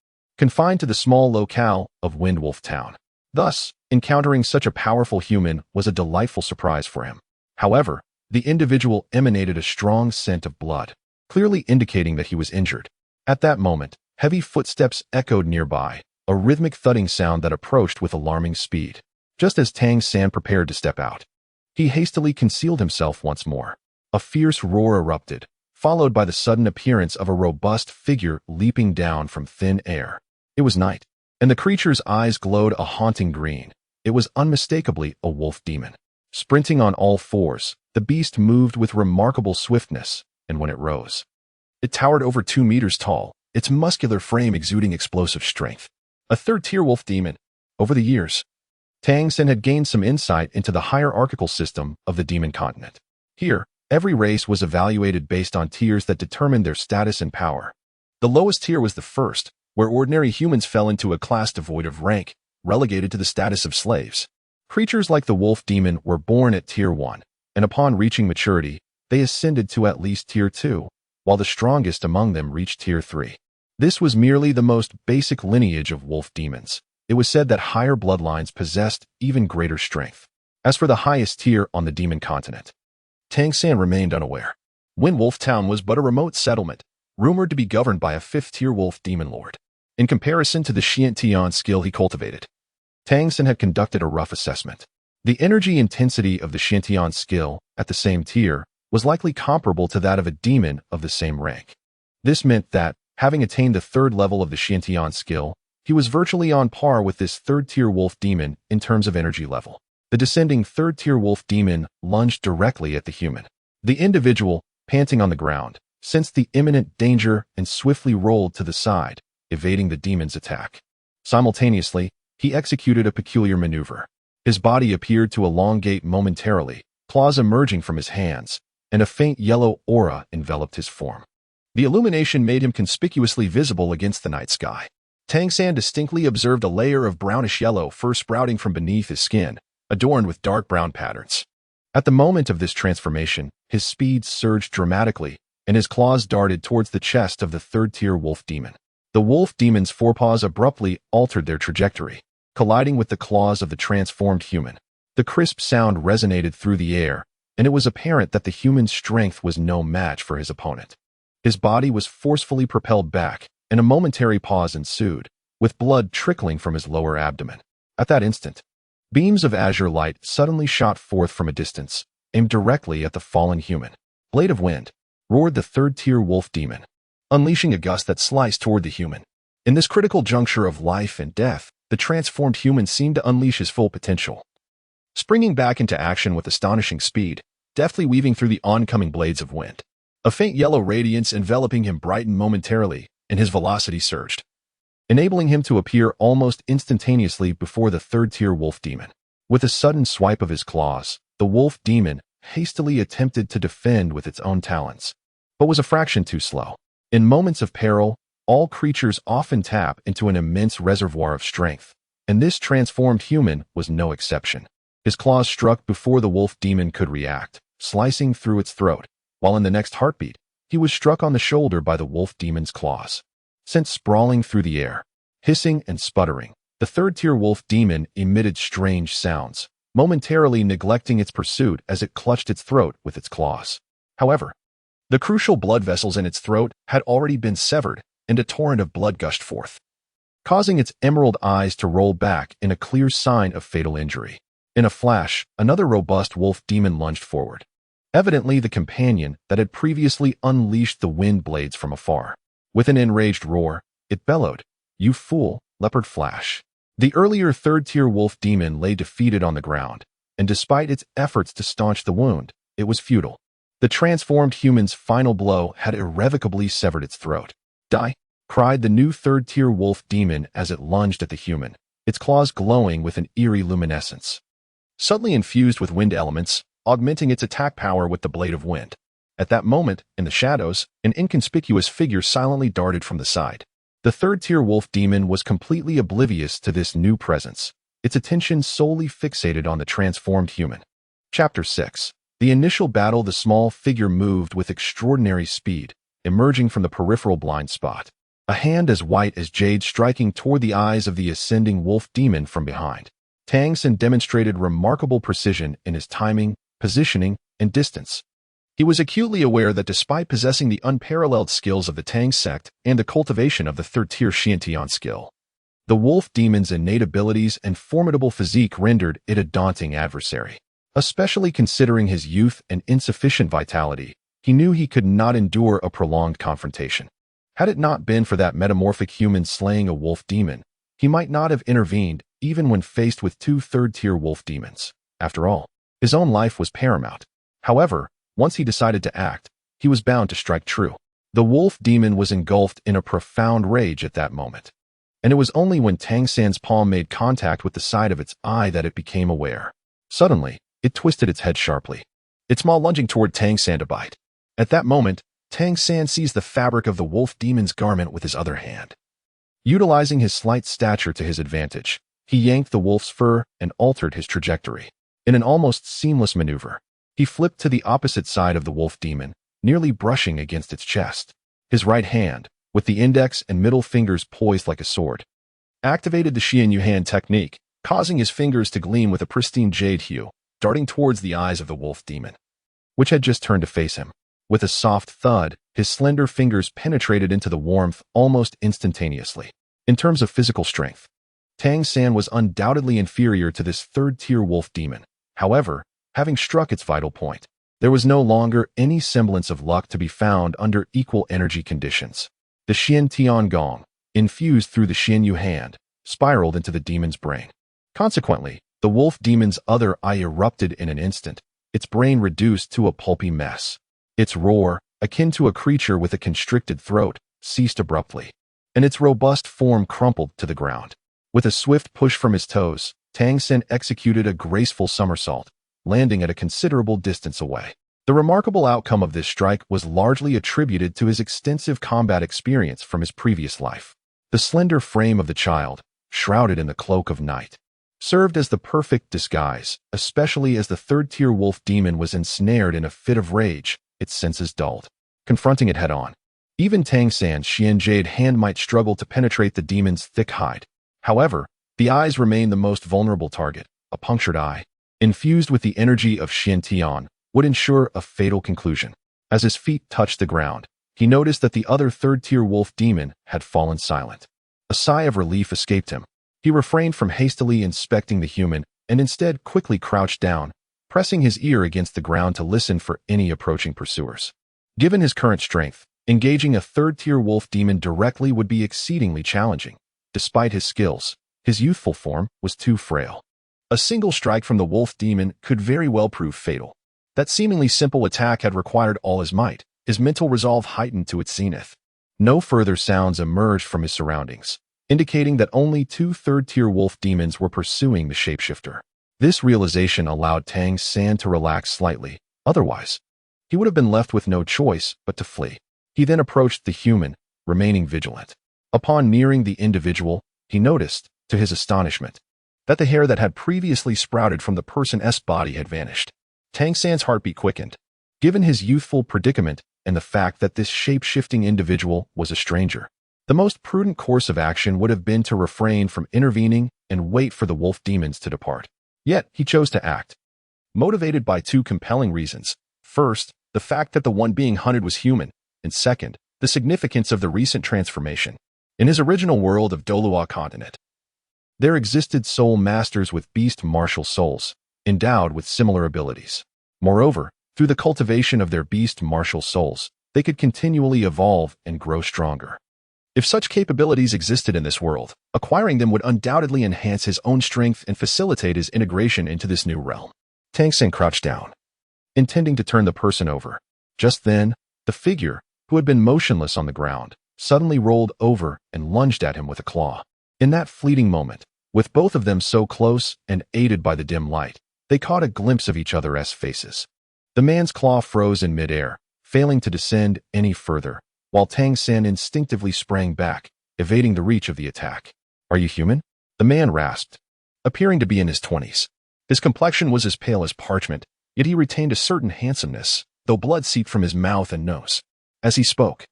confined to the small locale of Windwolf Town. Thus, encountering such a powerful human was a delightful surprise for him. However, the individual emanated a strong scent of blood, clearly indicating that he was injured. At that moment, heavy footsteps echoed nearby, a rhythmic thudding sound that approached with alarming speed. Just as Tang San prepared to step out, he hastily concealed himself once more. A fierce roar erupted, followed by the sudden appearance of a robust figure leaping down from thin air. It was night, and the creature's eyes glowed a haunting green. It was unmistakably a wolf demon. Sprinting on all fours, the beast moved with remarkable swiftness, and when it rose, it towered over 2 meters tall, its muscular frame exuding explosive strength. A third-tier wolf demon. Over the years, Tang San had gained some insight into the hierarchical system of the demon continent. Here, every race was evaluated based on tiers that determined their status and power. The lowest tier was the first, where ordinary humans fell into a class devoid of rank, relegated to the status of slaves. Creatures like the wolf demon were born at Tier 1, and upon reaching maturity, they ascended to at least Tier 2, while the strongest among them reached Tier 3. This was merely the most basic lineage of wolf demons. It was said that higher bloodlines possessed even greater strength. As for the highest tier on the demon continent, Tang San remained unaware. Windwolf Town was but a remote settlement, rumored to be governed by a 5th-tier wolf demon lord. In comparison to the Xiantian skill he cultivated, Tang San had conducted a rough assessment. The energy intensity of the Xiantian skill at the same tier was likely comparable to that of a demon of the same rank. This meant that, having attained the 3rd level of the Xiantian skill, he was virtually on par with this 3rd-tier wolf demon in terms of energy level. The descending 3rd-tier wolf demon lunged directly at the human. The individual, panting on the ground, sensed the imminent danger and swiftly rolled to the side, evading the demon's attack. Simultaneously, he executed a peculiar maneuver. His body appeared to elongate momentarily, claws emerging from his hands, and a faint yellow aura enveloped his form. The illumination made him conspicuously visible against the night sky. Tang San distinctly observed a layer of brownish yellow fur sprouting from beneath his skin, adorned with dark brown patterns. At the moment of this transformation, his speed surged dramatically, and his claws darted towards the chest of the 3rd-tier wolf demon. The wolf demon's forepaws abruptly altered their trajectory, colliding with the claws of the transformed human. The crisp sound resonated through the air, and it was apparent that the human's strength was no match for his opponent. His body was forcefully propelled back, and a momentary pause ensued, with blood trickling from his lower abdomen. At that instant, beams of azure light suddenly shot forth from a distance, aimed directly at the fallen human. Blade of Wind, roared the 3rd-tier wolf demon, unleashing a gust that sliced toward the human. In this critical juncture of life and death, the transformed human seemed to unleash his full potential. Springing back into action with astonishing speed, deftly weaving through the oncoming blades of wind. A faint yellow radiance enveloping him brightened momentarily, and his velocity surged, enabling him to appear almost instantaneously before the 3rd-tier wolf demon. With a sudden swipe of his claws, the wolf demon hastily attempted to defend with its own talons, but was a fraction too slow. In moments of peril, all creatures often tap into an immense reservoir of strength, and this transformed human was no exception. His claws struck before the wolf demon could react, slicing through its throat, while in the next heartbeat, he was struck on the shoulder by the wolf demon's claws. Sent sprawling through the air, hissing and sputtering, the 3rd-tier wolf demon emitted strange sounds, momentarily neglecting its pursuit as it clutched its throat with its claws. However, the crucial blood vessels in its throat had already been severed, and a torrent of blood gushed forth, causing its emerald eyes to roll back in a clear sign of fatal injury. In a flash, another robust wolf demon lunged forward, evidently the companion that had previously unleashed the wind blades from afar. With an enraged roar, it bellowed, "You fool, leopard flash." The earlier 3rd-tier wolf demon lay defeated on the ground, and despite its efforts to staunch the wound, it was futile. The transformed human's final blow had irrevocably severed its throat. "Die!" cried the new 3rd-tier wolf demon as it lunged at the human, its claws glowing with an eerie luminescence. Suddenly infused with wind elements, augmenting its attack power with the blade of wind. At that moment, in the shadows, an inconspicuous figure silently darted from the side. The 3rd-tier wolf demon was completely oblivious to this new presence, its attention solely fixated on the transformed human. Chapter 6. The initial battle. The small figure moved with extraordinary speed, emerging from the peripheral blind spot. a hand as white as jade striking toward the eyes of the ascending wolf demon from behind. Tang San demonstrated remarkable precision in his timing, positioning, and distance. He was acutely aware that despite possessing the unparalleled skills of the Tang sect and the cultivation of the third-tier Xiantian skill, the wolf demon's innate abilities and formidable physique rendered it a daunting adversary. Especially considering his youth and insufficient vitality, he knew he could not endure a prolonged confrontation. Had it not been for that metamorphic human slaying a wolf demon, he might not have intervened even when faced with two third-tier wolf demons. After all, his own life was paramount. However, once he decided to act, he was bound to strike true. The wolf demon was engulfed in a profound rage at that moment, and it was only when Tang San's palm made contact with the side of its eye that it became aware. Suddenly, it twisted its head sharply, its maw lunging toward Tang San to bite. At that moment, Tang San seized the fabric of the wolf demon's garment with his other hand. Utilizing his slight stature to his advantage, he yanked the wolf's fur and altered his trajectory. In an almost seamless maneuver, he flipped to the opposite side of the wolf demon, nearly brushing against its chest. His right hand, with the index and middle fingers poised like a sword, activated the Xian Yuhan technique, causing his fingers to gleam with a pristine jade hue, darting towards the eyes of the wolf demon, which had just turned to face him. With a soft thud, his slender fingers penetrated into the warmth almost instantaneously. In terms of physical strength, Tang San was undoubtedly inferior to this third-tier wolf demon. However, having struck its vital point, there was no longer any semblance of luck to be found under equal energy conditions. The Xian Tian Gong, infused through the Xian Yu hand, spiraled into the demon's brain. Consequently, the wolf demon's other eye erupted in an instant, its brain reduced to a pulpy mess. Its roar, akin to a creature with a constricted throat, ceased abruptly, and its robust form crumpled to the ground. With a swift push from his toes, Tang San executed a graceful somersault, landing at a considerable distance away. The remarkable outcome of this strike was largely attributed to his extensive combat experience from his previous life. The slender frame of the child, shrouded in the cloak of night, served as the perfect disguise, especially as the third-tier wolf demon was ensnared in a fit of rage, its senses dulled. Confronting it head-on, even Tang San's Xian Jade hand might struggle to penetrate the demon's thick hide. However, the eyes remained the most vulnerable target. A punctured eye, infused with the energy of Xian Tian, would ensure a fatal conclusion. As his feet touched the ground, he noticed that the other third-tier wolf demon had fallen silent. A sigh of relief escaped him. He refrained from hastily inspecting the human and instead quickly crouched down, pressing his ear against the ground to listen for any approaching pursuers. Given his current strength, engaging a third-tier wolf demon directly would be exceedingly challenging. Despite his skills, his youthful form was too frail. A single strike from the wolf demon could very well prove fatal. That seemingly simple attack had required all his might, his mental resolve heightened to its zenith. No further sounds emerged from his surroundings, indicating that only two third-tier wolf demons were pursuing the shapeshifter. This realization allowed Tang San to relax slightly. Otherwise, he would have been left with no choice but to flee. He then approached the human, remaining vigilant. Upon nearing the individual, he noticed, to his astonishment, that the hair that had previously sprouted from the person's body had vanished. Tang San's heartbeat quickened. Given his youthful predicament and the fact that this shape-shifting individual was a stranger, the most prudent course of action would have been to refrain from intervening and wait for the wolf demons to depart. Yet, he chose to act, motivated by two compelling reasons. First, the fact that the one being hunted was human, and second, the significance of the recent transformation. In his original world of Dolua continent, there existed soul masters with beast martial souls, endowed with similar abilities. Moreover, through the cultivation of their beast martial souls, they could continually evolve and grow stronger. If such capabilities existed in this world, acquiring them would undoubtedly enhance his own strength and facilitate his integration into this new realm. Tang San crouched down, intending to turn the person over. Just then, the figure, who had been motionless on the ground, suddenly rolled over and lunged at him with a claw. In that fleeting moment, with both of them so close and aided by the dim light, they caught a glimpse of each other's faces. The man's claw froze in midair, failing to descend any further, while Tang San instinctively sprang back, evading the reach of the attack. "Are you human?" the man rasped, appearing to be in his 20s. His complexion was as pale as parchment, yet he retained a certain handsomeness, though blood seeped from his mouth and nose. As he spoke,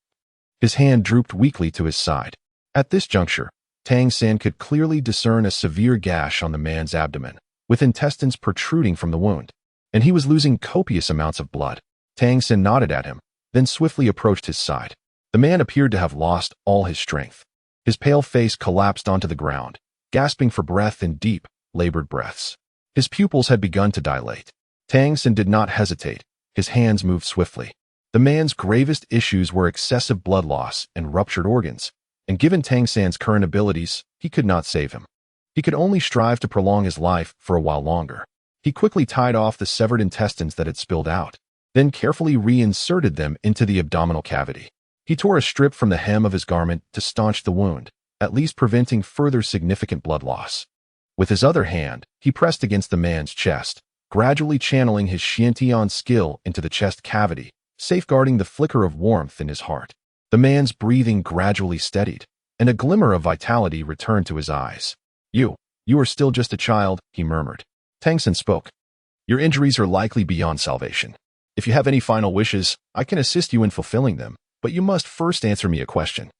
His hand drooped weakly to his side. At this juncture, Tang San could clearly discern a severe gash on the man's abdomen, with intestines protruding from the wound, and he was losing copious amounts of blood. Tang San nodded at him, then swiftly approached his side. The man appeared to have lost all his strength. His pale face collapsed onto the ground, gasping for breath in deep, labored breaths. His pupils had begun to dilate. Tang San did not hesitate. His hands moved swiftly. The man's gravest issues were excessive blood loss and ruptured organs, and given Tang San's current abilities, he could not save him. He could only strive to prolong his life for a while longer. He quickly tied off the severed intestines that had spilled out, then carefully reinserted them into the abdominal cavity. He tore a strip from the hem of his garment to staunch the wound, at least preventing further significant blood loss. With his other hand, he pressed against the man's chest, gradually channeling his Xiantian skill into the chest cavity, safeguarding the flicker of warmth in his heart. The man's breathing gradually steadied, and a glimmer of vitality returned to his eyes. You are still just a child," he murmured. Tang San spoke. "Your injuries are likely beyond salvation. If you have any final wishes, I can assist you in fulfilling them, but you must first answer me a question."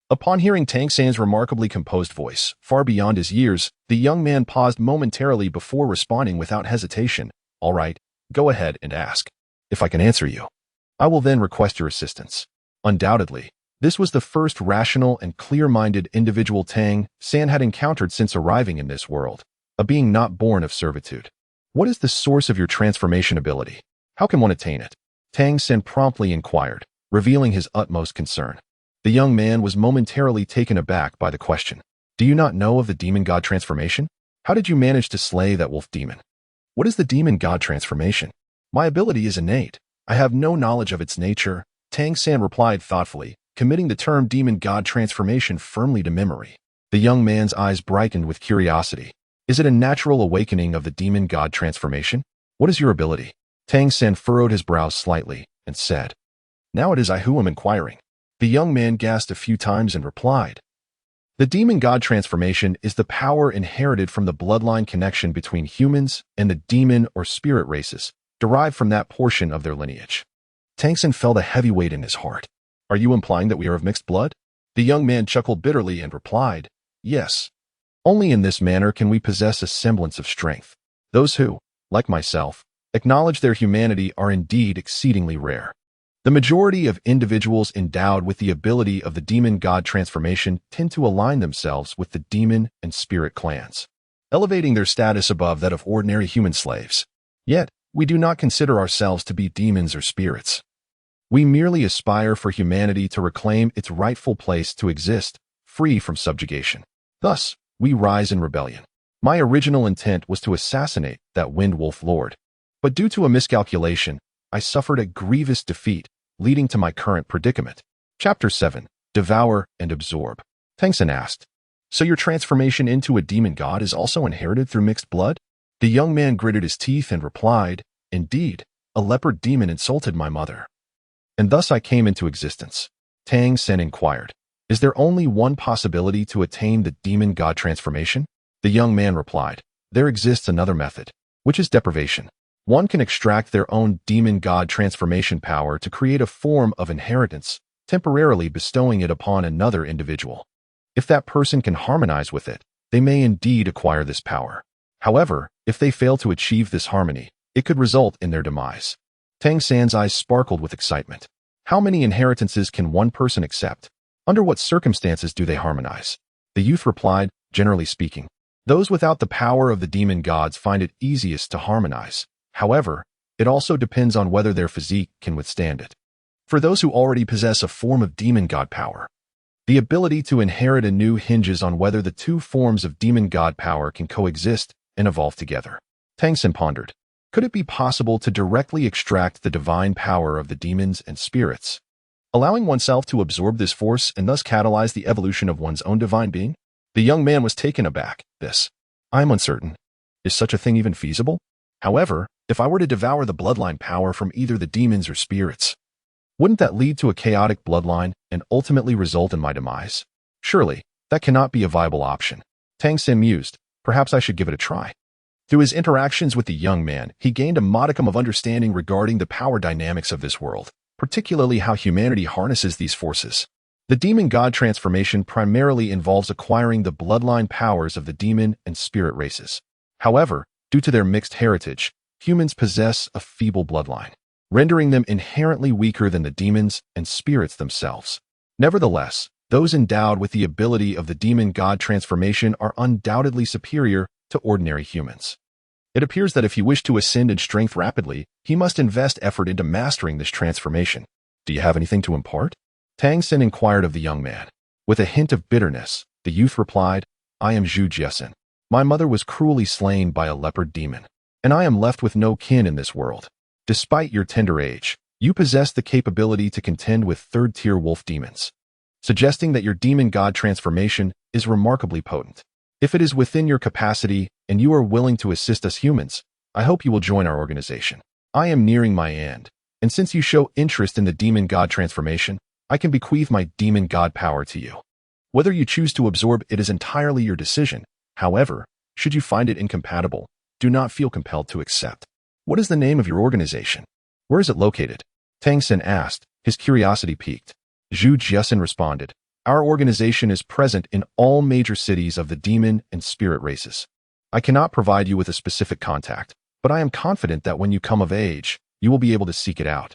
Upon hearing Tang San's remarkably composed voice, far beyond his years, the young man paused momentarily before responding without hesitation. "All right, go ahead and ask. If I can answer you, I will then request your assistance." Undoubtedly, this was the first rational and clear-minded individual Tang San had encountered since arriving in this world, a being not born of servitude. "What is the source of your transformation ability? How can one attain it?" Tang San promptly inquired, revealing his utmost concern. The young man was momentarily taken aback by the question. "Do you not know of the demon god transformation? How did you manage to slay that wolf demon?" "What is the demon god transformation? My ability is innate. I have no knowledge of its nature," Tang San replied thoughtfully, committing the term demon god transformation firmly to memory. The young man's eyes brightened with curiosity. "Is it a natural awakening of the demon god transformation? What is your ability?" Tang San furrowed his brows slightly and said, "Now it is I who am inquiring." The young man gasped a few times and replied, "The demon god transformation is the power inherited from the bloodline connection between humans and the demon or spirit races, derived from that portion of their lineage." Tang San felt a heavy weight in his heart. "Are you implying that we are of mixed blood?" The young man chuckled bitterly and replied, "Yes. Only in this manner can we possess a semblance of strength. Those who, like myself, acknowledge their humanity are indeed exceedingly rare. The majority of individuals endowed with the ability of the demon god transformation tend to align themselves with the demon and spirit clans, elevating their status above that of ordinary human slaves. Yet, we do not consider ourselves to be demons or spirits. We merely aspire for humanity to reclaim its rightful place to exist, free from subjugation. Thus, we rise in rebellion. My original intent was to assassinate that Wind Wolf Lord, but due to a miscalculation, I suffered a grievous defeat, leading to my current predicament." Chapter 7. Devour and Absorb. Tang San asked, "So your transformation into a demon god is also inherited through mixed blood?" The young man gritted his teeth and replied, "Indeed, a leopard demon insulted my mother, and thus I came into existence." Tang San inquired, "Is there only one possibility to attain the demon god transformation?" The young man replied, "There exists another method, which is deprivation. One can extract their own demon god transformation power to create a form of inheritance, temporarily bestowing it upon another individual. If that person can harmonize with it, they may indeed acquire this power. However, if they fail to achieve this harmony, it could result in their demise." Tang San's eyes sparkled with excitement. "How many inheritances can one person accept? Under what circumstances do they harmonize?" The youth replied, "Generally speaking, those without the power of the demon gods find it easiest to harmonize. However, it also depends on whether their physique can withstand it. For those who already possess a form of demon god power, the ability to inherit anew hinges on whether the two forms of demon god power can coexist and evolve together." Tang San pondered. Could it be possible to directly extract the divine power of the demons and spirits, allowing oneself to absorb this force and thus catalyze the evolution of one's own divine being? The young man was taken aback. I am uncertain. Is such a thing even feasible? However, if I were to devour the bloodline power from either the demons or spirits, wouldn't that lead to a chaotic bloodline and ultimately result in my demise? Surely, that cannot be a viable option. Tang San mused. Perhaps I should give it a try. Through his interactions with the young man, he gained a modicum of understanding regarding the power dynamics of this world, particularly how humanity harnesses these forces. The demon god transformation primarily involves acquiring the bloodline powers of the demon and spirit races. However, due to their mixed heritage, humans possess a feeble bloodline, rendering them inherently weaker than the demons and spirits themselves. Nevertheless, those endowed with the ability of the demon god transformation are undoubtedly superior to ordinary humans. It appears that if he wished to ascend in strength rapidly, he must invest effort into mastering this transformation. Do you have anything to impart? Tang inquired of the young man. With a hint of bitterness, the youth replied, I am Zhu Jiesin. My mother was cruelly slain by a leopard demon, and I am left with no kin in this world. Despite your tender age, you possess the capability to contend with third-tier wolf demons, suggesting that your demon god transformation is remarkably potent. If it is within your capacity and you are willing to assist us humans, I hope you will join our organization. I am nearing my end, and since you show interest in the demon god transformation, I can bequeath my demon god power to you. Whether you choose to absorb it is entirely your decision. However, should you find it incompatible, do not feel compelled to accept. What is the name of your organization? Where is it located? Tang asked, his curiosity piqued. Zhu Jiesin responded, Our organization is present in all major cities of the demon and spirit races. I cannot provide you with a specific contact, but I am confident that when you come of age, you will be able to seek it out.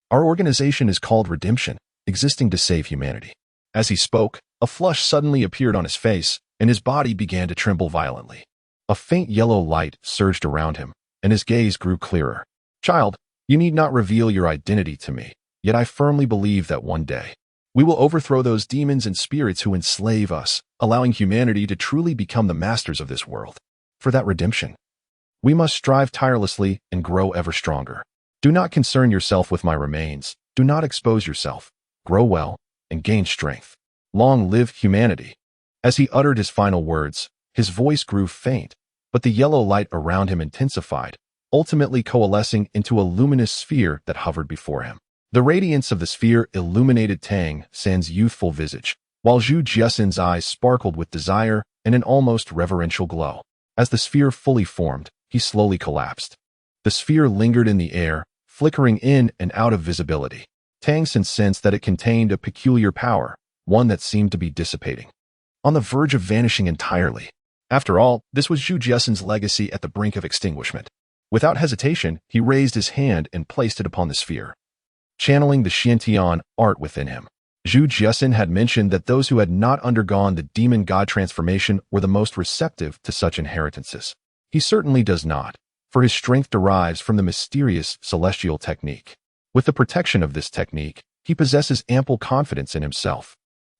Our organization is called Redemption, existing to save humanity. As he spoke, a flush suddenly appeared on his face, and his body began to tremble violently. A faint yellow light surged around him, and his gaze grew clearer. Child, you need not reveal your identity to me, yet I firmly believe that one day, we will overthrow those demons and spirits who enslave us, allowing humanity to truly become the masters of this world. For that redemption, we must strive tirelessly and grow ever stronger. Do not concern yourself with my remains. Do not expose yourself. Grow well and gain strength. Long live humanity. As he uttered his final words, his voice grew faint, but the yellow light around him intensified, ultimately coalescing into a luminous sphere that hovered before him. The radiance of the sphere illuminated Tang San's youthful visage, while Zhu Jiesin's eyes sparkled with desire and an almost reverential glow. As the sphere fully formed, he slowly collapsed. The sphere lingered in the air, flickering in and out of visibility. Tang sensed that it contained a peculiar power, one that seemed to be dissipating, on the verge of vanishing entirely. After all, this was Zhu Jiesin's legacy at the brink of extinguishment. Without hesitation, he raised his hand and placed it upon the sphere, channeling the Xiantian art within him. Zhu Jiesin had mentioned that those who had not undergone the demon god transformation were the most receptive to such inheritances. He certainly does not, for his strength derives from the mysterious celestial technique. With the protection of this technique, he possesses ample confidence in himself.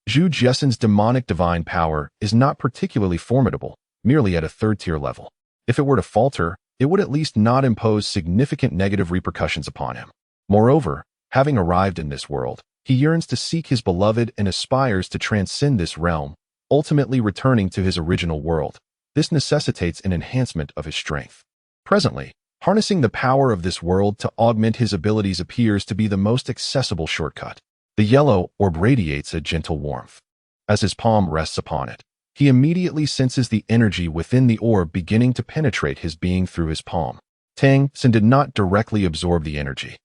Zhu Jiesin's demonic divine power is not particularly formidable, merely at a third-tier level. If it were to falter, it would at least not impose significant negative repercussions upon him. Moreover, having arrived in this world, he yearns to seek his beloved and aspires to transcend this realm, ultimately returning to his original world. This necessitates an enhancement of his strength. Presently, harnessing the power of this world to augment his abilities appears to be the most accessible shortcut. The yellow orb radiates a gentle warmth. As his palm rests upon it, he immediately senses the energy within the orb beginning to penetrate his being through his palm. Tang did not directly absorb the energy.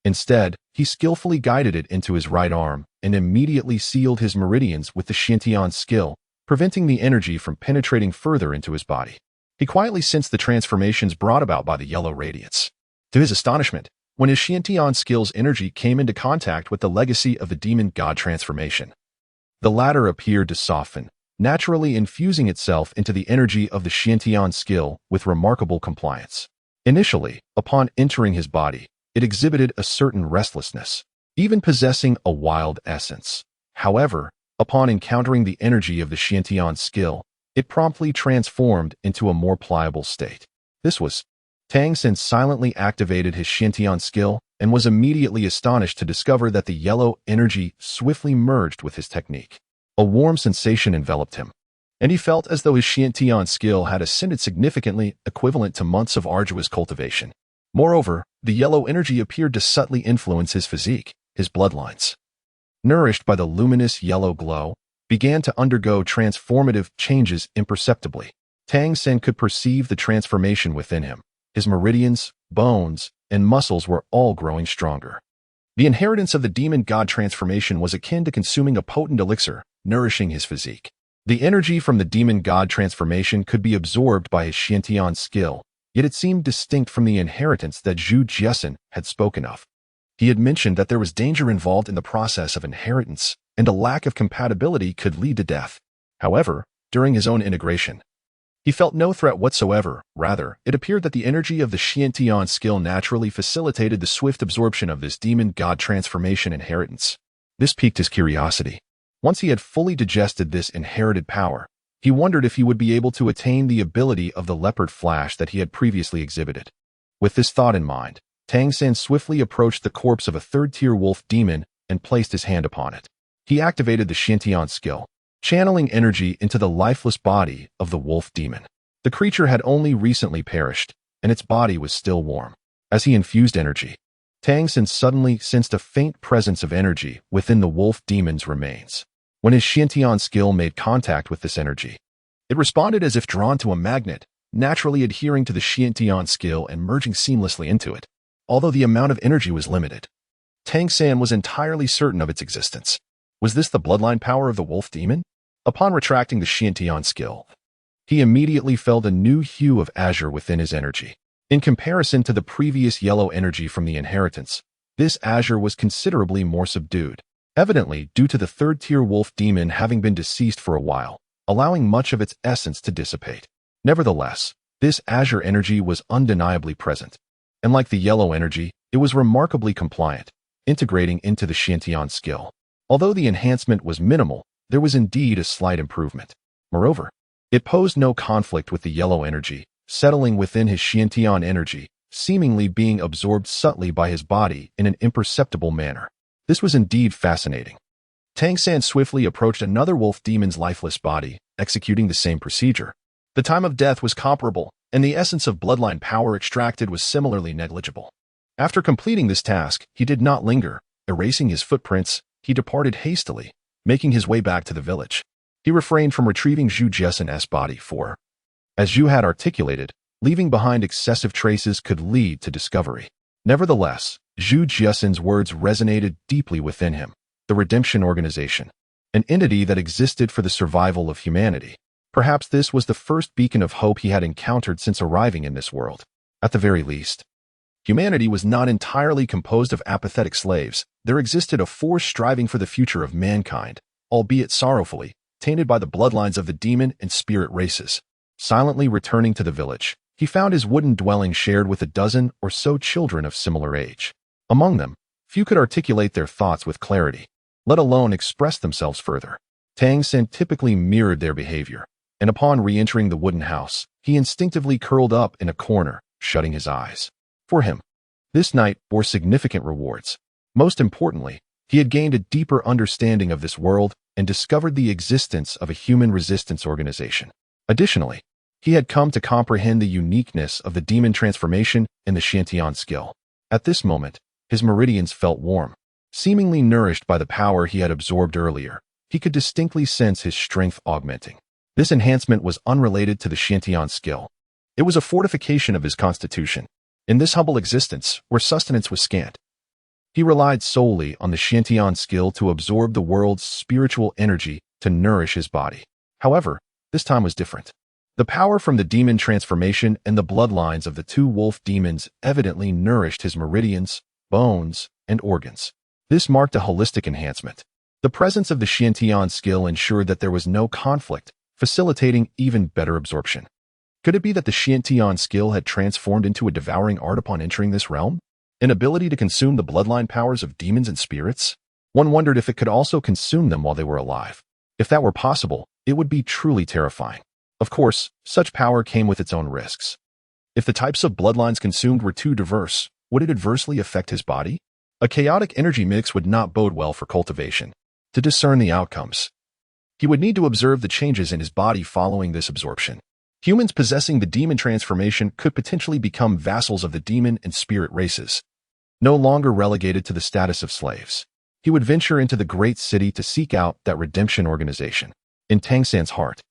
Instead, he skillfully guided it into his right arm and immediately sealed his meridians with the Xiantian skill, preventing the energy from penetrating further into his body. He quietly sensed the transformations brought about by the yellow radiance. To his astonishment, when his Xiantian skill's energy came into contact with the legacy of the demon god transformation, the latter appeared to soften, naturally infusing itself into the energy of the Xiantian skill with remarkable compliance. Initially, upon entering his body, it exhibited a certain restlessness, even possessing a wild essence. However, upon encountering the energy of the Xiantian skill, it promptly transformed into a more pliable state. This was Tang silently activated his Xiantian skill and was immediately astonished to discover that the yellow energy swiftly merged with his technique. A warm sensation enveloped him, and he felt as though his Xiantian skill had ascended significantly, equivalent to months of arduous cultivation. Moreover, the yellow energy appeared to subtly influence his physique, his bloodlines, nourished by the luminous yellow glow, began to undergo transformative changes imperceptibly. Tang could perceive the transformation within him. His meridians, bones, and muscles were all growing stronger. The inheritance of the demon god transformation was akin to consuming a potent elixir, nourishing his physique. The energy from the demon god transformation could be absorbed by his Xiantian skill, yet it seemed distinct from the inheritance that Zhu Jiesin had spoken of. He had mentioned that there was danger involved in the process of inheritance, and a lack of compatibility could lead to death. However, during his own integration, he felt no threat whatsoever. Rather, it appeared that the energy of the Xiantian skill naturally facilitated the swift absorption of this demon god transformation inheritance. This piqued his curiosity. Once he had fully digested this inherited power, he wondered if he would be able to attain the ability of the leopard flash that he had previously exhibited. With this thought in mind, Tang San swiftly approached the corpse of a third-tier wolf demon and placed his hand upon it. He activated the Xiantian skill, channeling energy into the lifeless body of the wolf demon. The creature had only recently perished, and its body was still warm. As he infused energy, Tang San suddenly sensed a faint presence of energy within the wolf demon's remains. When his Xiantian skill made contact with this energy, it responded as if drawn to a magnet, naturally adhering to the Xiantian skill and merging seamlessly into it. Although the amount of energy was limited, Tang San was entirely certain of its existence. Was this the bloodline power of the wolf demon? Upon retracting the Xiantian skill, he immediately felt a new hue of azure within his energy. In comparison to the previous yellow energy from the inheritance, this azure was considerably more subdued, evidently due to the third-tier wolf demon having been deceased for a while, allowing much of its essence to dissipate. Nevertheless, this azure energy was undeniably present, and like the yellow energy, it was remarkably compliant, integrating into the Xiantian skill. Although the enhancement was minimal, there was indeed a slight improvement. Moreover, it posed no conflict with the yellow energy, settling within his Xiantian energy, seemingly being absorbed subtly by his body in an imperceptible manner. This was indeed fascinating. Tang San swiftly approached another wolf demon's lifeless body, executing the same procedure. The time of death was comparable, and the essence of bloodline power extracted was similarly negligible. After completing this task, he did not linger. Erasing his footprints, he departed hastily, making his way back to the village. He refrained from retrieving Zhu Jiesin's body for, as Zhu had articulated, leaving behind excessive traces could lead to discovery. Nevertheless, Zhu Jiesin's words resonated deeply within him. The Redemption Organization, an entity that existed for the survival of humanity. Perhaps this was the first beacon of hope he had encountered since arriving in this world. At the very least, humanity was not entirely composed of apathetic slaves. There existed a force striving for the future of mankind, albeit sorrowfully, tainted by the bloodlines of the demon and spirit races. Silently returning to the village, he found his wooden dwelling shared with a dozen or so children of similar age. Among them, few could articulate their thoughts with clarity, let alone express themselves further. Tang San typically mirrored their behavior, and upon re-entering the wooden house, he instinctively curled up in a corner, shutting his eyes. For him, this night bore significant rewards. Most importantly, he had gained a deeper understanding of this world and discovered the existence of a human resistance organization. Additionally, he had come to comprehend the uniqueness of the demon transformation and the Xiantian skill. At this moment, his meridians felt warm. Seemingly nourished by the power he had absorbed earlier, he could distinctly sense his strength augmenting. This enhancement was unrelated to the Xiantian skill. It was a fortification of his constitution. In this humble existence, where sustenance was scant, he relied solely on the Xiantian skill to absorb the world's spiritual energy to nourish his body. However, this time was different. The power from the demon transformation and the bloodlines of the two wolf demons evidently nourished his meridians, bones, and organs. This marked a holistic enhancement. The presence of the Xiantian skill ensured that there was no conflict, facilitating even better absorption. Could it be that the Xiantian skill had transformed into a devouring art upon entering this realm? An ability to consume the bloodline powers of demons and spirits? One wondered if it could also consume them while they were alive. If that were possible, it would be truly terrifying. Of course, such power came with its own risks. If the types of bloodlines consumed were too diverse, would it adversely affect his body? A chaotic energy mix would not bode well for cultivation. To discern the outcomes, he would need to observe the changes in his body following this absorption. Humans possessing the demon transformation could potentially become vassals of the demon and spirit races, no longer relegated to the status of slaves. He would venture into the great city to seek out that redemption organization. In Tang San's heart,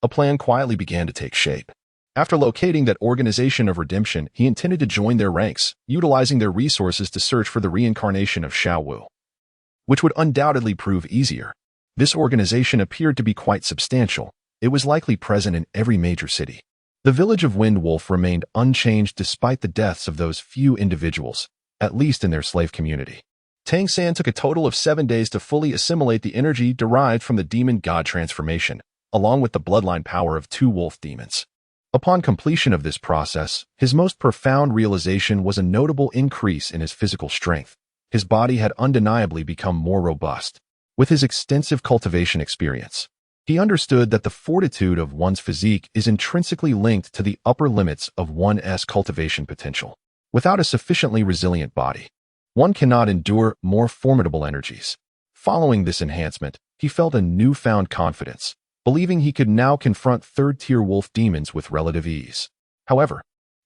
a plan quietly began to take shape. After locating that organization of redemption, he intended to join their ranks, utilizing their resources to search for the reincarnation of Xiao Wu, which would undoubtedly prove easier. This organization appeared to be quite substantial. It was likely present in every major city. The village of Wind Wolf remained unchanged despite the deaths of those few individuals, at least in their slave community. Tang San took a total of 7 days to fully assimilate the energy derived from the demon god transformation, along with the bloodline power of 2 wolf demons. Upon completion of this process, his most profound realization was a notable increase in his physical strength. His body had undeniably become more robust. With his extensive cultivation experience, he understood that the fortitude of one's physique is intrinsically linked to the upper limits of one's cultivation potential. Without a sufficiently resilient body, one cannot endure more formidable energies. Following this enhancement, he felt a newfound confidence, believing he could now confront third-tier wolf demons with relative ease. However,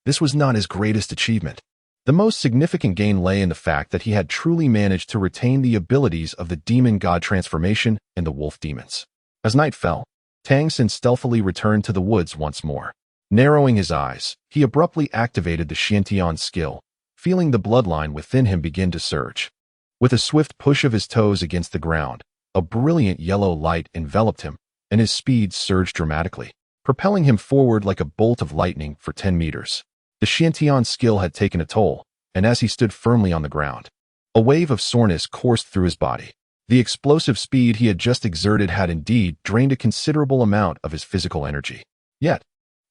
this was not his greatest achievement. The most significant gain lay in the fact that he had truly managed to retain the abilities of the demon god transformation and the wolf demons. As night fell, Tang San stealthily returned to the woods once more. Narrowing his eyes, he abruptly activated the Xiantian skill, feeling the bloodline within him begin to surge. With a swift push of his toes against the ground, a brilliant yellow light enveloped him, and his speed surged dramatically, propelling him forward like a bolt of lightning for 10 meters. The Xiantian skill had taken a toll, and as he stood firmly on the ground, a wave of soreness coursed through his body. The explosive speed he had just exerted had indeed drained a considerable amount of his physical energy. Yet,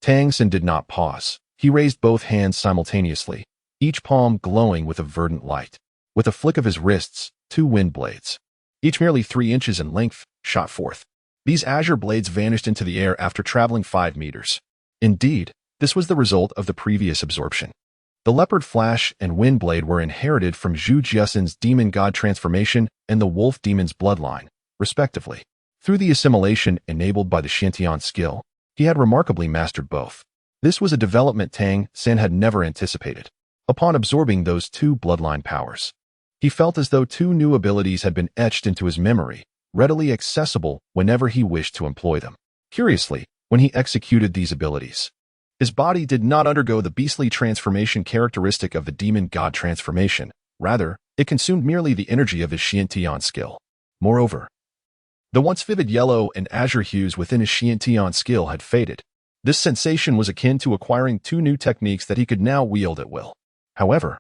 Tang San did not pause. He raised both hands simultaneously, each palm glowing with a verdant light. With a flick of his wrists, 2 wind blades, each merely 3 inches in length, shot forth. These azure blades vanished into the air after traveling 5 meters. Indeed, this was the result of the previous absorption. The leopard flash and wind blade were inherited from Zhu Jiasen's demon god transformation and the wolf demon's bloodline, respectively. Through the assimilation enabled by the Xiantian skill, he had remarkably mastered both. This was a development Tang San had never anticipated. Upon absorbing those 2 bloodline powers, he felt as though 2 new abilities had been etched into his memory, readily accessible whenever he wished to employ them. Curiously, when he executed these abilities, his body did not undergo the beastly transformation characteristic of the demon god transformation. Rather, it consumed merely the energy of his Xiantian skill. Moreover, the once vivid yellow and azure hues within his Xiantian skill had faded. This sensation was akin to acquiring 2 new techniques that he could now wield at will. However,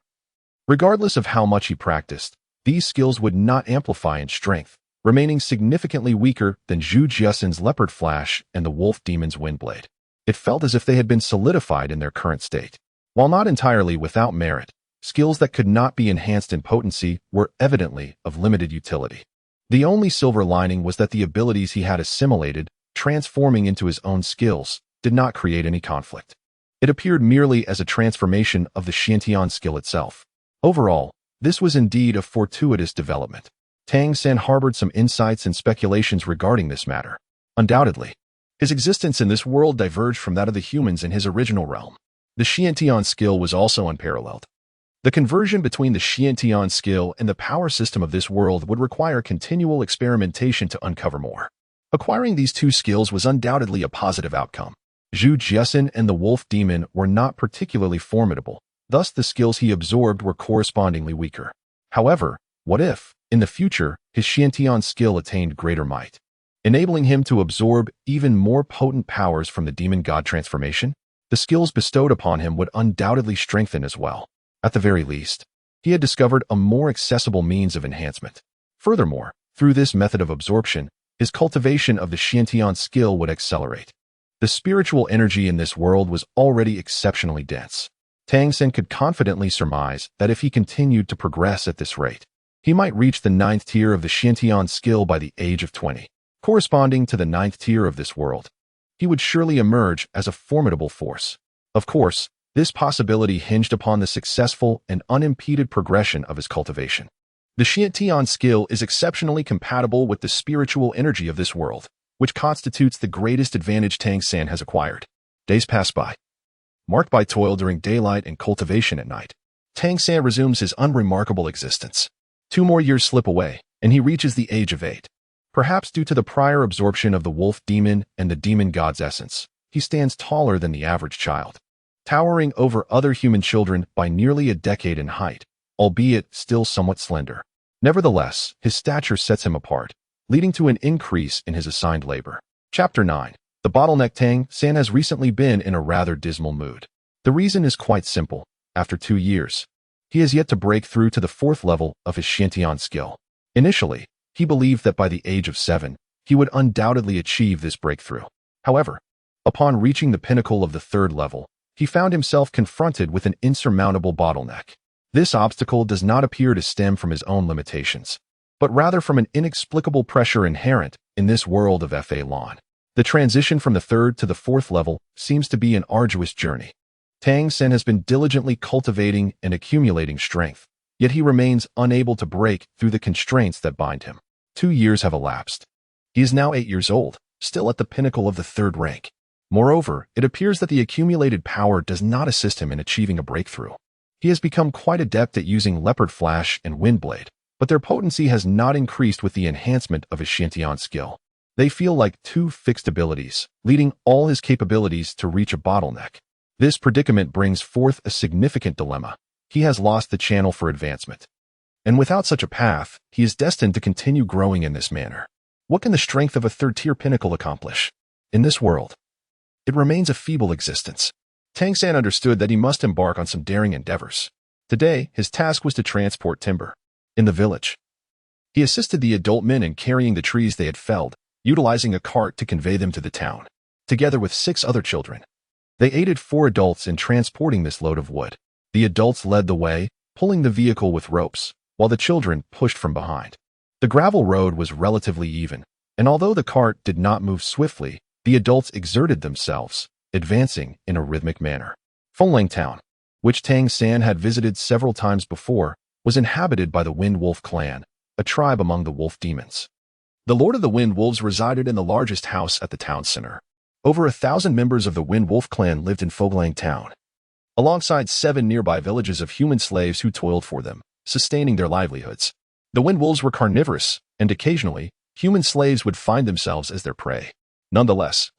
regardless of how much he practiced, these skills would not amplify in strength, remaining significantly weaker than Zhu Jiasen's leopard flash and the wolf demon's windblade. It felt as if they had been solidified in their current state. While not entirely without merit, skills that could not be enhanced in potency were evidently of limited utility. The only silver lining was that the abilities he had assimilated, transforming into his own skills, did not create any conflict. It appeared merely as a transformation of the Xiantian skill itself. Overall, this was indeed a fortuitous development. Tang San harbored some insights and speculations regarding this matter. Undoubtedly, his existence in this world diverged from that of the humans in his original realm. The Xiantian skill was also unparalleled. The conversion between the Xiantian skill and the power system of this world would require continual experimentation to uncover more. Acquiring these 2 skills was undoubtedly a positive outcome. Zhu Jiasen and the wolf demon were not particularly formidable, thus the skills he absorbed were correspondingly weaker. However, what if, in the future, his Xiantian skill attained greater might, enabling him to absorb even more potent powers from the demon god transformation? The skills bestowed upon him would undoubtedly strengthen as well. At the very least, he had discovered a more accessible means of enhancement. Furthermore, through this method of absorption, his cultivation of the Xiantian skill would accelerate. The spiritual energy in this world was already exceptionally dense. Tang San could confidently surmise that if he continued to progress at this rate, he might reach the 9th tier of the Xiantian skill by the age of 20. Corresponding to the 9th tier of this world, he would surely emerge as a formidable force. Of course, this possibility hinged upon the successful and unimpeded progression of his cultivation. The Xiantian skill is exceptionally compatible with the spiritual energy of this world, which constitutes the greatest advantage Tang San has acquired. Days pass by, marked by toil during daylight and cultivation at night. Tang San resumes his unremarkable existence. 2 more years slip away, and he reaches the age of 8. Perhaps due to the prior absorption of the wolf demon and the demon god's essence, he stands taller than the average child, towering over other human children by nearly a decade in height, albeit still somewhat slender. Nevertheless, his stature sets him apart, leading to an increase in his assigned labor. Chapter 9. The bottleneck. Tang San has recently been in a rather dismal mood. The reason is quite simple. After 2 years, he has yet to break through to the 4th level of his Xiantian skill. Initially, he believed that by the age of 7, he would undoubtedly achieve this breakthrough. However, upon reaching the pinnacle of the 3rd level, he found himself confronted with an insurmountable bottleneck. This obstacle does not appear to stem from his own limitations, but rather from an inexplicable pressure inherent in this world of Fa Lon. The transition from the 3rd to the 4th level seems to be an arduous journey. Tang Sen has been diligently cultivating and accumulating strength, yet he remains unable to break through the constraints that bind him. 2 years have elapsed. He is now 8 years old, still at the pinnacle of the 3rd rank. Moreover, it appears that the accumulated power does not assist him in achieving a breakthrough. He has become quite adept at using Leopard Flash and Windblade, but their potency has not increased with the enhancement of his Xiantian skill. They feel like 2 fixed abilities, leading all his capabilities to reach a bottleneck. This predicament brings forth a significant dilemma. He has lost the channel for advancement. And without such a path, he is destined to continue growing in this manner. What can the strength of a 3rd-tier pinnacle accomplish? In this world, it remains a feeble existence. Tang San understood that he must embark on some daring endeavors. Today, his task was to transport timber. In the village, he assisted the adult men in carrying the trees they had felled, utilizing a cart to convey them to the town. Together with 6 other children, they aided 4 adults in transporting this load of wood. The adults led the way, pulling the vehicle with ropes, while the children pushed from behind. The gravel road was relatively even, and although the cart did not move swiftly, the adults exerted themselves, advancing in a rhythmic manner. Fenglang Town, which Tang San had visited several times before, was inhabited by the Wind Wolf clan, a tribe among the wolf demons. The Lord of the Wind Wolves resided in the largest house at the town center. Over 1,000 members of the Wind Wolf clan lived in Fenglang Town, alongside 7 nearby villages of human slaves who toiled for them, sustaining their livelihoods. The Wind Wolves were carnivorous, and occasionally, human slaves would find themselves as their prey. Nonetheless,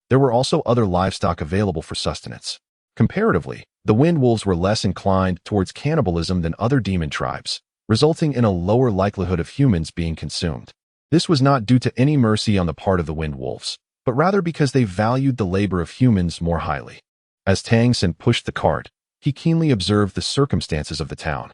there were also other livestock available for sustenance. Comparatively, the Wind Wolves were less inclined towards cannibalism than other demon tribes, resulting in a lower likelihood of humans being consumed. This was not due to any mercy on the part of the Wind Wolves, but rather because they valued the labor of humans more highly. As Tang Sen pushed the cart, he keenly observed the circumstances of the town.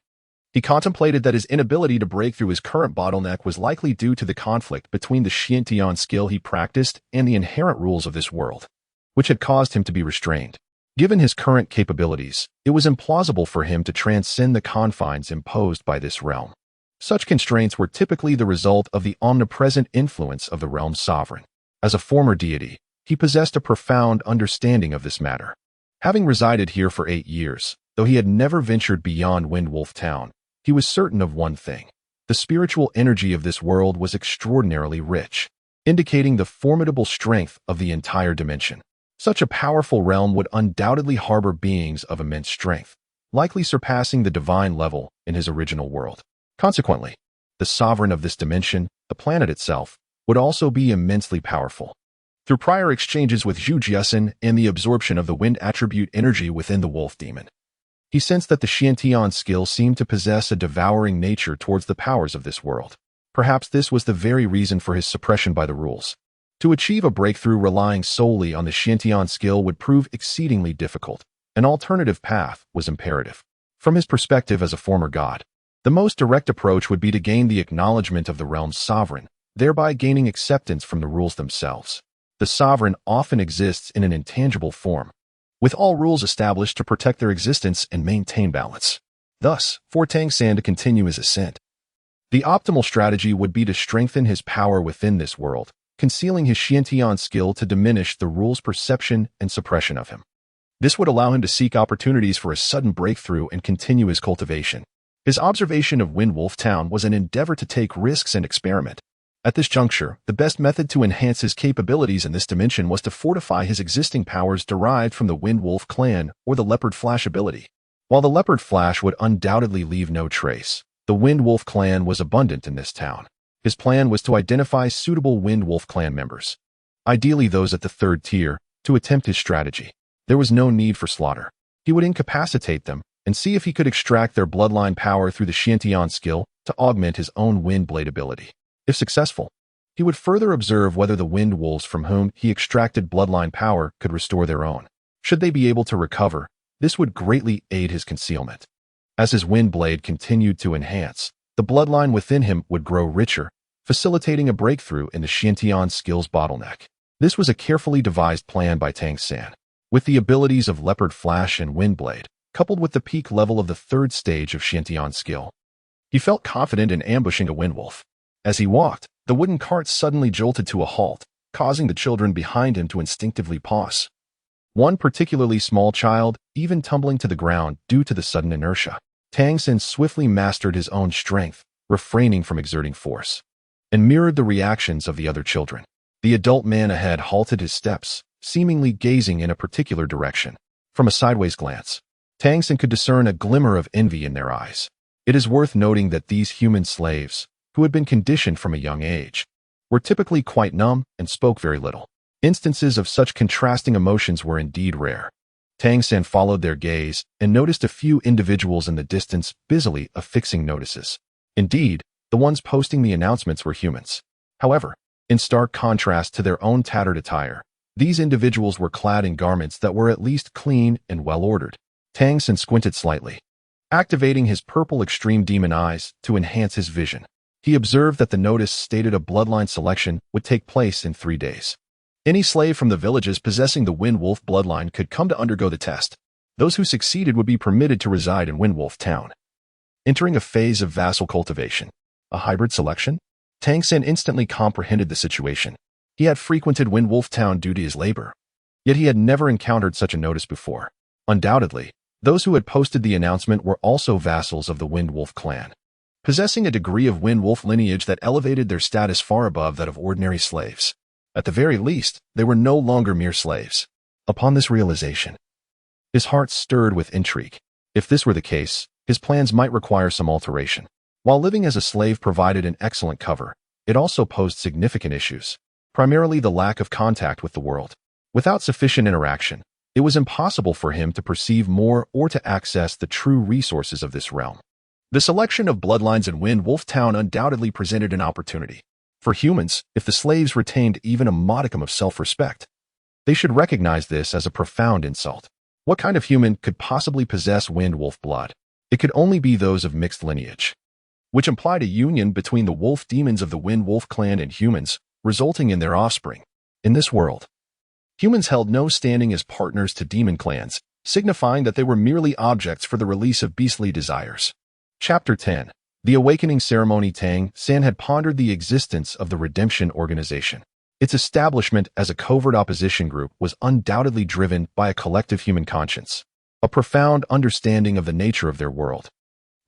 He contemplated that his inability to break through his current bottleneck was likely due to the conflict between the Xiantian skill he practiced and the inherent rules of this world, which had caused him to be restrained. Given his current capabilities, it was implausible for him to transcend the confines imposed by this realm. Such constraints were typically the result of the omnipresent influence of the realm's sovereign. As a former deity, he possessed a profound understanding of this matter. Having resided here for 8 years, though he had never ventured beyond Wind Wolf Town, he was certain of one thing. The spiritual energy of this world was extraordinarily rich, indicating the formidable strength of the entire dimension. Such a powerful realm would undoubtedly harbor beings of immense strength, likely surpassing the divine level in his original world. Consequently, the sovereign of this dimension, the planet itself, would also be immensely powerful. Through prior exchanges with Zhu Jiasen and the absorption of the wind attribute energy within the wolf demon, he sensed that the Xiantian skill seemed to possess a devouring nature towards the powers of this world. Perhaps this was the very reason for his suppression by the rules. To achieve a breakthrough relying solely on the Xiantian skill would prove exceedingly difficult. An alternative path was imperative. From his perspective as a former god, the most direct approach would be to gain the acknowledgement of the realm's sovereign, thereby gaining acceptance from the rules themselves. The sovereign often exists in an intangible form, with all rules established to protect their existence and maintain balance. Thus, for Tang San to continue his ascent, the optimal strategy would be to strengthen his power within this world, concealing his Xiantian skill to diminish the rule's perception and suppression of him. This would allow him to seek opportunities for a sudden breakthrough and continue his cultivation. His observation of Wind Wolf Town was an endeavor to take risks and experiment. At this juncture, the best method to enhance his capabilities in this dimension was to fortify his existing powers derived from the Wind Wolf clan or the Leopard Flash ability. While the Leopard Flash would undoubtedly leave no trace, the Wind Wolf clan was abundant in this town. His plan was to identify suitable Wind Wolf clan members, ideally those at the 3rd tier, to attempt his strategy. There was no need for slaughter. He would incapacitate them and see if he could extract their bloodline power through the Xiantian skill to augment his own wind blade ability. If successful, he would further observe whether the wind wolves from whom he extracted bloodline power could restore their own. Should they be able to recover, this would greatly aid his concealment. As his wind blade continued to enhance, the bloodline within him would grow richer, facilitating a breakthrough in the Xiantian skills bottleneck. This was a carefully devised plan by Tang San. With the abilities of Leopard Flash and Wind Blade, coupled with the peak level of the third stage of Xiantian skill, he felt confident in ambushing a windwolf. As he walked, the wooden cart suddenly jolted to a halt, causing the children behind him to instinctively pause. One particularly small child even tumbling to the ground due to the sudden inertia. Tang San swiftly mastered his own strength, refraining from exerting force, and mirrored the reactions of the other children. The adult man ahead halted his steps, seemingly gazing in a particular direction. From a sideways glance, Tang San could discern a glimmer of envy in their eyes. It is worth noting that these human slaves, who had been conditioned from a young age, were typically quite numb and spoke very little. Instances of such contrasting emotions were indeed rare. Tang San followed their gaze and noticed a few individuals in the distance busily affixing notices. Indeed, the ones posting the announcements were humans. However, in stark contrast to their own tattered attire, these individuals were clad in garments that were at least clean and well-ordered. Tang San squinted slightly, activating his purple extreme demon eyes to enhance his vision. He observed that the notice stated a bloodline selection would take place in 3 days. Any slave from the villages possessing the Windwolf bloodline could come to undergo the test. Those who succeeded would be permitted to reside in Windwolf Town. Entering a phase of vassal cultivation, a hybrid selection? Tang San instantly comprehended the situation. He had frequented Windwolf Town due to his labor, yet he had never encountered such a notice before. Undoubtedly, those who had posted the announcement were also vassals of the Windwolf clan, possessing a degree of Windwolf lineage that elevated their status far above that of ordinary slaves. At the very least, they were no longer mere slaves. Upon this realization, his heart stirred with intrigue. If this were the case, his plans might require some alteration. While living as a slave provided an excellent cover, it also posed significant issues, primarily the lack of contact with the world. Without sufficient interaction, it was impossible for him to perceive more or to access the true resources of this realm. The selection of bloodlines in Windwolf Town undoubtedly presented an opportunity. For humans, if the slaves retained even a modicum of self-respect, they should recognize this as a profound insult. What kind of human could possibly possess Windwolf blood? It could only be those of mixed lineage, which implied a union between the wolf demons of the Windwolf clan and humans, resulting in their offspring. In this world, humans held no standing as partners to demon clans, signifying that they were merely objects for the release of beastly desires. Chapter 10. The Awakening Ceremony. Tang San had pondered the existence of the Redemption Organization. Its establishment as a covert opposition group was undoubtedly driven by a collective human conscience, a profound understanding of the nature of their world.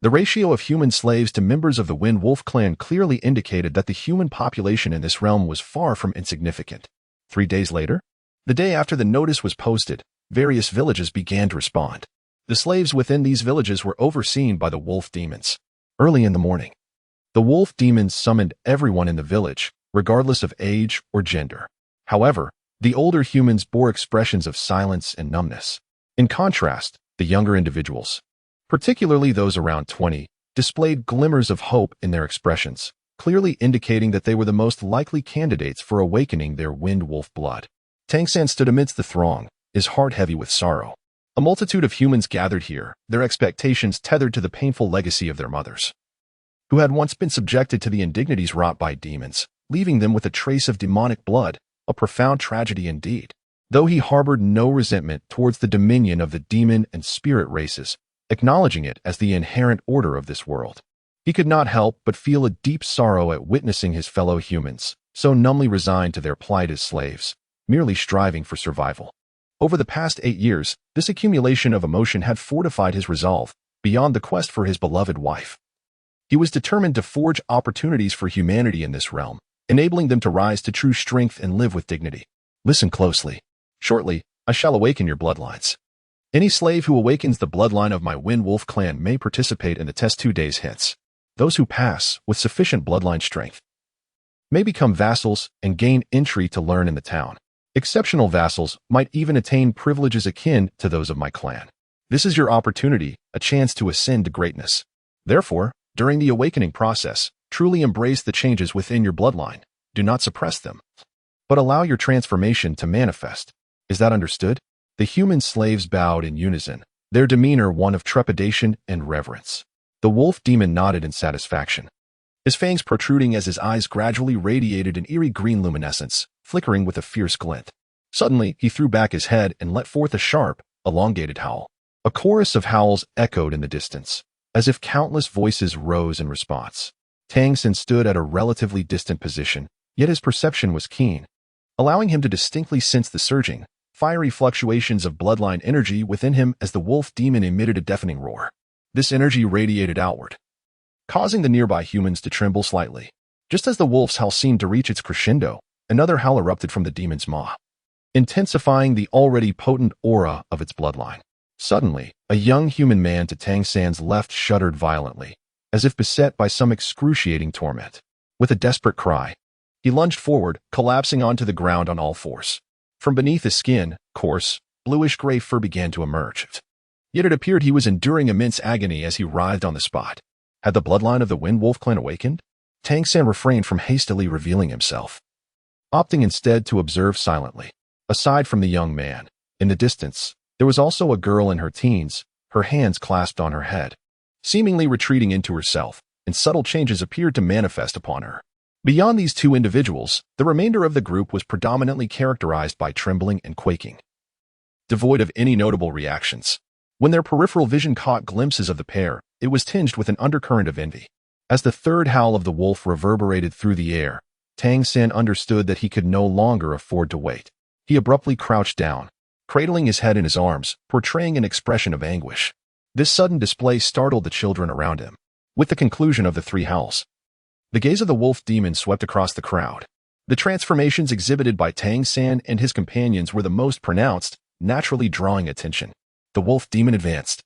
The ratio of human slaves to members of the Windwolf clan clearly indicated that the human population in this realm was far from insignificant. 3 days later, the day after the notice was posted, various villages began to respond. The slaves within these villages were overseen by the wolf demons. Early in the morning, the wolf demons summoned everyone in the village, regardless of age or gender. However, the older humans bore expressions of silence and numbness. In contrast, the younger individuals, particularly those around 20, displayed glimmers of hope in their expressions, clearly indicating that they were the most likely candidates for awakening their Windwolf blood. Tang San stood amidst the throng, his heart heavy with sorrow. A multitude of humans gathered here, their expectations tethered to the painful legacy of their mothers, who had once been subjected to the indignities wrought by demons, leaving them with a trace of demonic blood, a profound tragedy indeed. Though he harbored no resentment towards the dominion of the demon and spirit races, acknowledging it as the inherent order of this world, he could not help but feel a deep sorrow at witnessing his fellow humans, so numbly resigned to their plight as slaves, merely striving for survival. Over the past 8 years, this accumulation of emotion had fortified his resolve, beyond the quest for his beloved wife. He was determined to forge opportunities for humanity in this realm, enabling them to rise to true strength and live with dignity. Listen closely. Shortly, I shall awaken your bloodlines. Any slave who awakens the bloodline of my Windwolf clan may participate in the test 2 days hence. Those who pass, with sufficient bloodline strength, may become vassals and gain entry to learn in the town. Exceptional vassals might even attain privileges akin to those of my clan. This is your opportunity, a chance to ascend to greatness. Therefore, during the awakening process, truly embrace the changes within your bloodline. Do not suppress them, but allow your transformation to manifest. Is that understood? The human slaves bowed in unison, their demeanor one of trepidation and reverence. The wolf demon nodded in satisfaction, his fangs protruding as his eyes gradually radiated an eerie green luminescence, flickering with a fierce glint. Suddenly, he threw back his head and let forth a sharp, elongated howl. A chorus of howls echoed in the distance, as if countless voices rose in response. Tang stood at a relatively distant position, yet his perception was keen, allowing him to distinctly sense the surging, fiery fluctuations of bloodline energy within him as the wolf demon emitted a deafening roar. This energy radiated outward, causing the nearby humans to tremble slightly. Just as the wolf's howl seemed to reach its crescendo, another howl erupted from the demon's maw, intensifying the already potent aura of its bloodline. Suddenly, a young human man to Tang San's left shuddered violently, as if beset by some excruciating torment. With a desperate cry, he lunged forward, collapsing onto the ground on all fours. From beneath his skin, coarse, bluish-gray fur began to emerge. Yet it appeared he was enduring immense agony as he writhed on the spot. Had the bloodline of the Wind Wolf clan awakened? Tang San refrained from hastily revealing himself, opting instead to observe silently. Aside from the young man, in the distance, there was also a girl in her teens, her hands clasped on her head, seemingly retreating into herself, and subtle changes appeared to manifest upon her. Beyond these two individuals, the remainder of the group was predominantly characterized by trembling and quaking, devoid of any notable reactions. When their peripheral vision caught glimpses of the pair, it was tinged with an undercurrent of envy. As the third howl of the wolf reverberated through the air, Tang San understood that he could no longer afford to wait. He abruptly crouched down, cradling his head in his arms, portraying an expression of anguish. This sudden display startled the children around him. With the conclusion of the three howls, the gaze of the wolf demon swept across the crowd. The transformations exhibited by Tang San and his companions were the most pronounced, naturally drawing attention. The wolf demon advanced,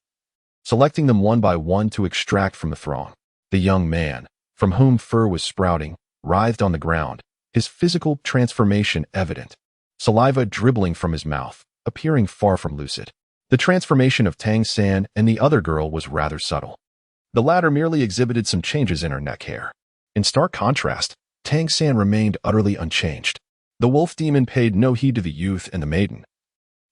selecting them one by one to extract from the throng. The young man, from whom fur was sprouting, writhed on the ground, his physical transformation evident, saliva dribbling from his mouth, appearing far from lucid. The transformation of Tang San and the other girl was rather subtle. The latter merely exhibited some changes in her neck hair. In stark contrast, Tang San remained utterly unchanged. The wolf demon paid no heed to the youth and the maiden,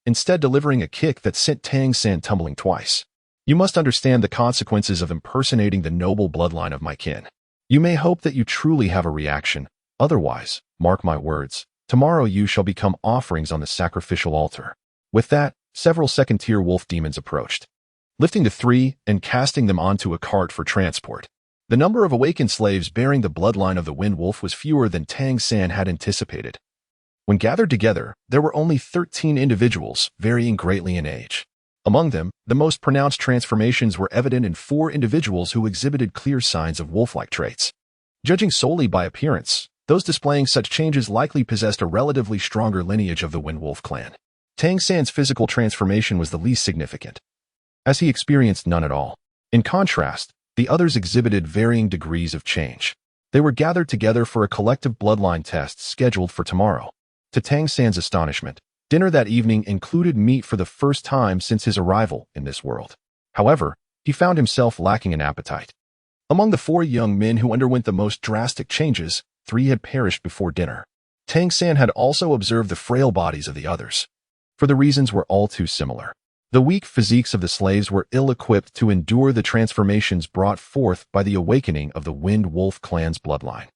instead delivering a kick that sent Tang San tumbling twice. You must understand the consequences of impersonating the noble bloodline of my kin. You may hope that you truly have a reaction. Otherwise, mark my words, tomorrow you shall become offerings on the sacrificial altar. With that, several second-tier wolf demons approached, lifting the three and casting them onto a cart for transport. The number of awakened slaves bearing the bloodline of the Wind Wolf was fewer than Tang San had anticipated. When gathered together, there were only 13 individuals, varying greatly in age. Among them, the most pronounced transformations were evident in 4 individuals who exhibited clear signs of wolf-like traits. Judging solely by appearance, those displaying such changes likely possessed a relatively stronger lineage of the Wind Wolf clan. Tang San's physical transformation was the least significant, as he experienced none at all. In contrast, the others exhibited varying degrees of change. They were gathered together for a collective bloodline test scheduled for tomorrow. To Tang San's astonishment, dinner that evening included meat for the first time since his arrival in this world. However, he found himself lacking an appetite. Among the 4 young men who underwent the most drastic changes, 3 had perished before dinner. Tang San had also observed the frail bodies of the others, for the reasons were all too similar. The weak physiques of the slaves were ill-equipped to endure the transformations brought forth by the awakening of the Wind Wolf clan's bloodline,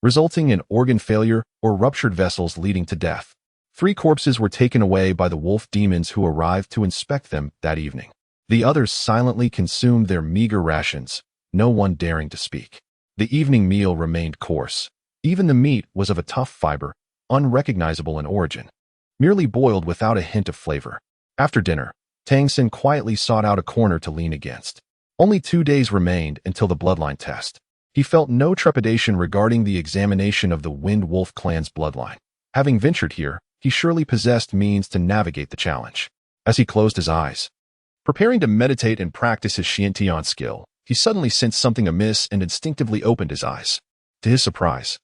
resulting in organ failure or ruptured vessels leading to death. 3 corpses were taken away by the wolf demons who arrived to inspect them that evening. The others silently consumed their meager rations, no one daring to speak. The evening meal remained coarse. Even the meat was of a tough fiber, unrecognizable in origin, merely boiled without a hint of flavor. After dinner, Tang San quietly sought out a corner to lean against. Only 2 days remained until the bloodline test. He felt no trepidation regarding the examination of the Wind Wolf clan's bloodline. Having ventured here, he surely possessed means to navigate the challenge. As he closed his eyes, preparing to meditate and practice his Xiantian skill, he suddenly sensed something amiss and instinctively opened his eyes. To his surprise,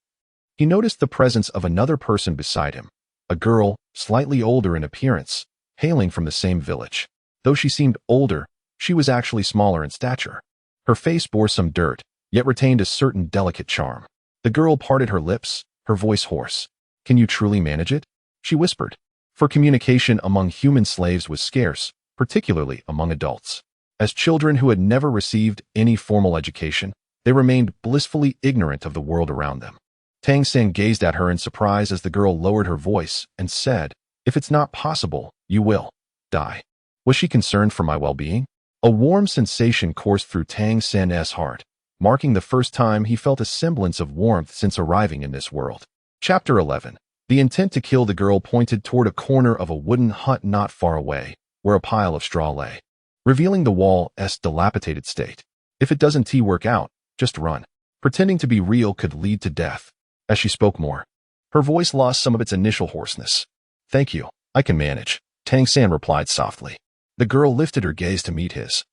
he noticed the presence of another person beside him, a girl, slightly older in appearance, hailing from the same village. Though she seemed older, she was actually smaller in stature. Her face bore some dirt, yet retained a certain delicate charm. The girl parted her lips, her voice hoarse. "Can you truly manage it?" she whispered. For communication among human slaves was scarce, particularly among adults. As children who had never received any formal education, they remained blissfully ignorant of the world around them. Tang San gazed at her in surprise as the girl lowered her voice and said, "If it's not possible, you will die." Was she concerned for my well-being? A warm sensation coursed through Tang San's heart, marking the first time he felt a semblance of warmth since arriving in this world. Chapter 11. The intent to kill the girl pointed toward a corner of a wooden hut not far away, where a pile of straw lay, revealing the wall's dilapidated state. "If it doesn't work out, just run." Pretending to be real could lead to death. As she spoke more, her voice lost some of its initial hoarseness. "Thank you, I can manage," Tang San replied softly. The girl lifted her gaze to meet his,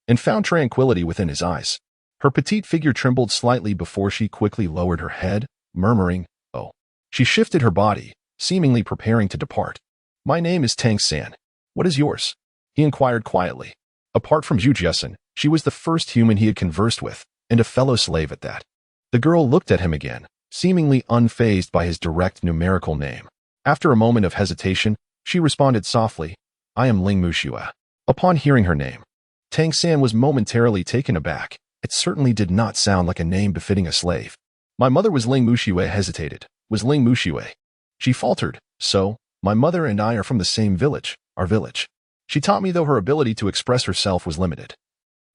and found tranquility within his eyes. Her petite figure trembled slightly before she quickly lowered her head, murmuring, "Oh." She shifted her body, seemingly preparing to depart. "My name is Tang San. What is yours?" he inquired quietly. Apart from Zhu Jessen, she was the first human he had conversed with, and a fellow slave at that. The girl looked at him again, seemingly unfazed by his direct numerical name. After a moment of hesitation, she responded softly, "I am Ling Muxue." Upon hearing her name, Tang San was momentarily taken aback. It certainly did not sound like a name befitting a slave. "My mother was Ling Muxue," hesitated. "Was Ling Muxue." She faltered, "So, my mother and I are from the same village, our village. She taught me, though her ability to express herself was limited."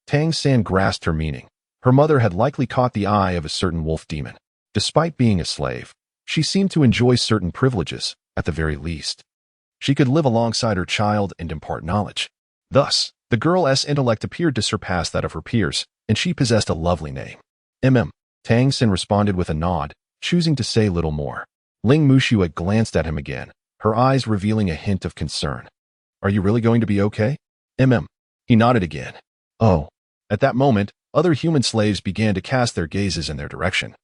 Tang San grasped her meaning. Her mother had likely caught the eye of a certain wolf demon. Despite being a slave, she seemed to enjoy certain privileges, at the very least. She could live alongside her child and impart knowledge. Thus, the girl's intellect appeared to surpass that of her peers, and she possessed a lovely name. Tang San responded with a nod, choosing to say little more. Ling Muxue glanced at him again, her eyes revealing a hint of concern. "Are you really going to be okay?" He nodded again. "Oh." At that moment, other human slaves began to cast their gazes in their direction,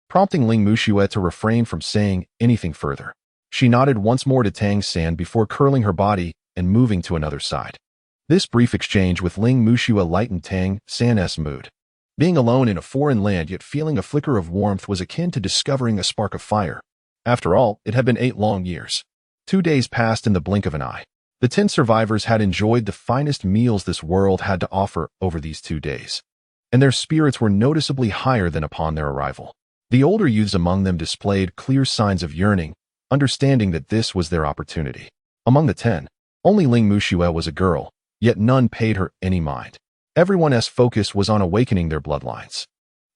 prompting Ling Muxue to refrain from saying anything further. She nodded once more to Tang San before curling her body and moving to another side. This brief exchange with Ling Muxue lightened Tang San's mood. Being alone in a foreign land yet feeling a flicker of warmth was akin to discovering a spark of fire. After all, it had been 8 long years. 2 days passed in the blink of an eye. The 10 survivors had enjoyed the finest meals this world had to offer over these 2 days, and their spirits were noticeably higher than upon their arrival. The older youths among them displayed clear signs of yearning, understanding that this was their opportunity. Among the 10, only Ling Muxue was a girl, yet none paid her any mind. Everyone's focus was on awakening their bloodlines.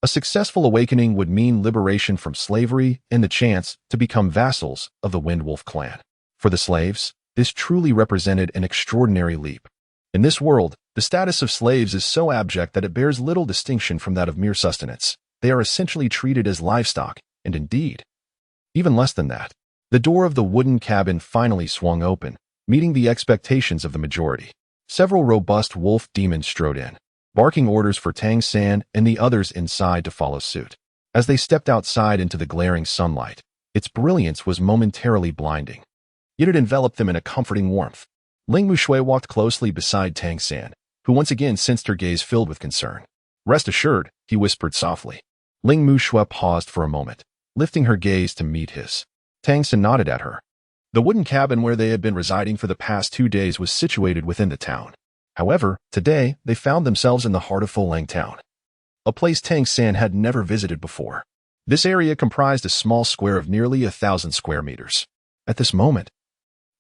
A successful awakening would mean liberation from slavery and the chance to become vassals of the Wind Wolf clan. For the slaves, this truly represented an extraordinary leap. In this world, the status of slaves is so abject that it bears little distinction from that of mere sustenance. They are essentially treated as livestock, and indeed, even less than that. The door of the wooden cabin finally swung open, meeting the expectations of the majority. Several robust wolf demons strode in, barking orders for Tang San and the others inside to follow suit. As they stepped outside into the glaring sunlight, its brilliance was momentarily blinding. Yet it enveloped them in a comforting warmth. Ling Muxue walked closely beside Tang San, who once again sensed her gaze filled with concern. "Rest assured," he whispered softly. Ling Muxue paused for a moment, lifting her gaze to meet his. Tang San nodded at her. The wooden cabin where they had been residing for the past 2 days was situated within the town. However, today, they found themselves in the heart of Fulang town, a place Tang San had never visited before. This area comprised a small square of nearly 1,000 square meters. At this moment,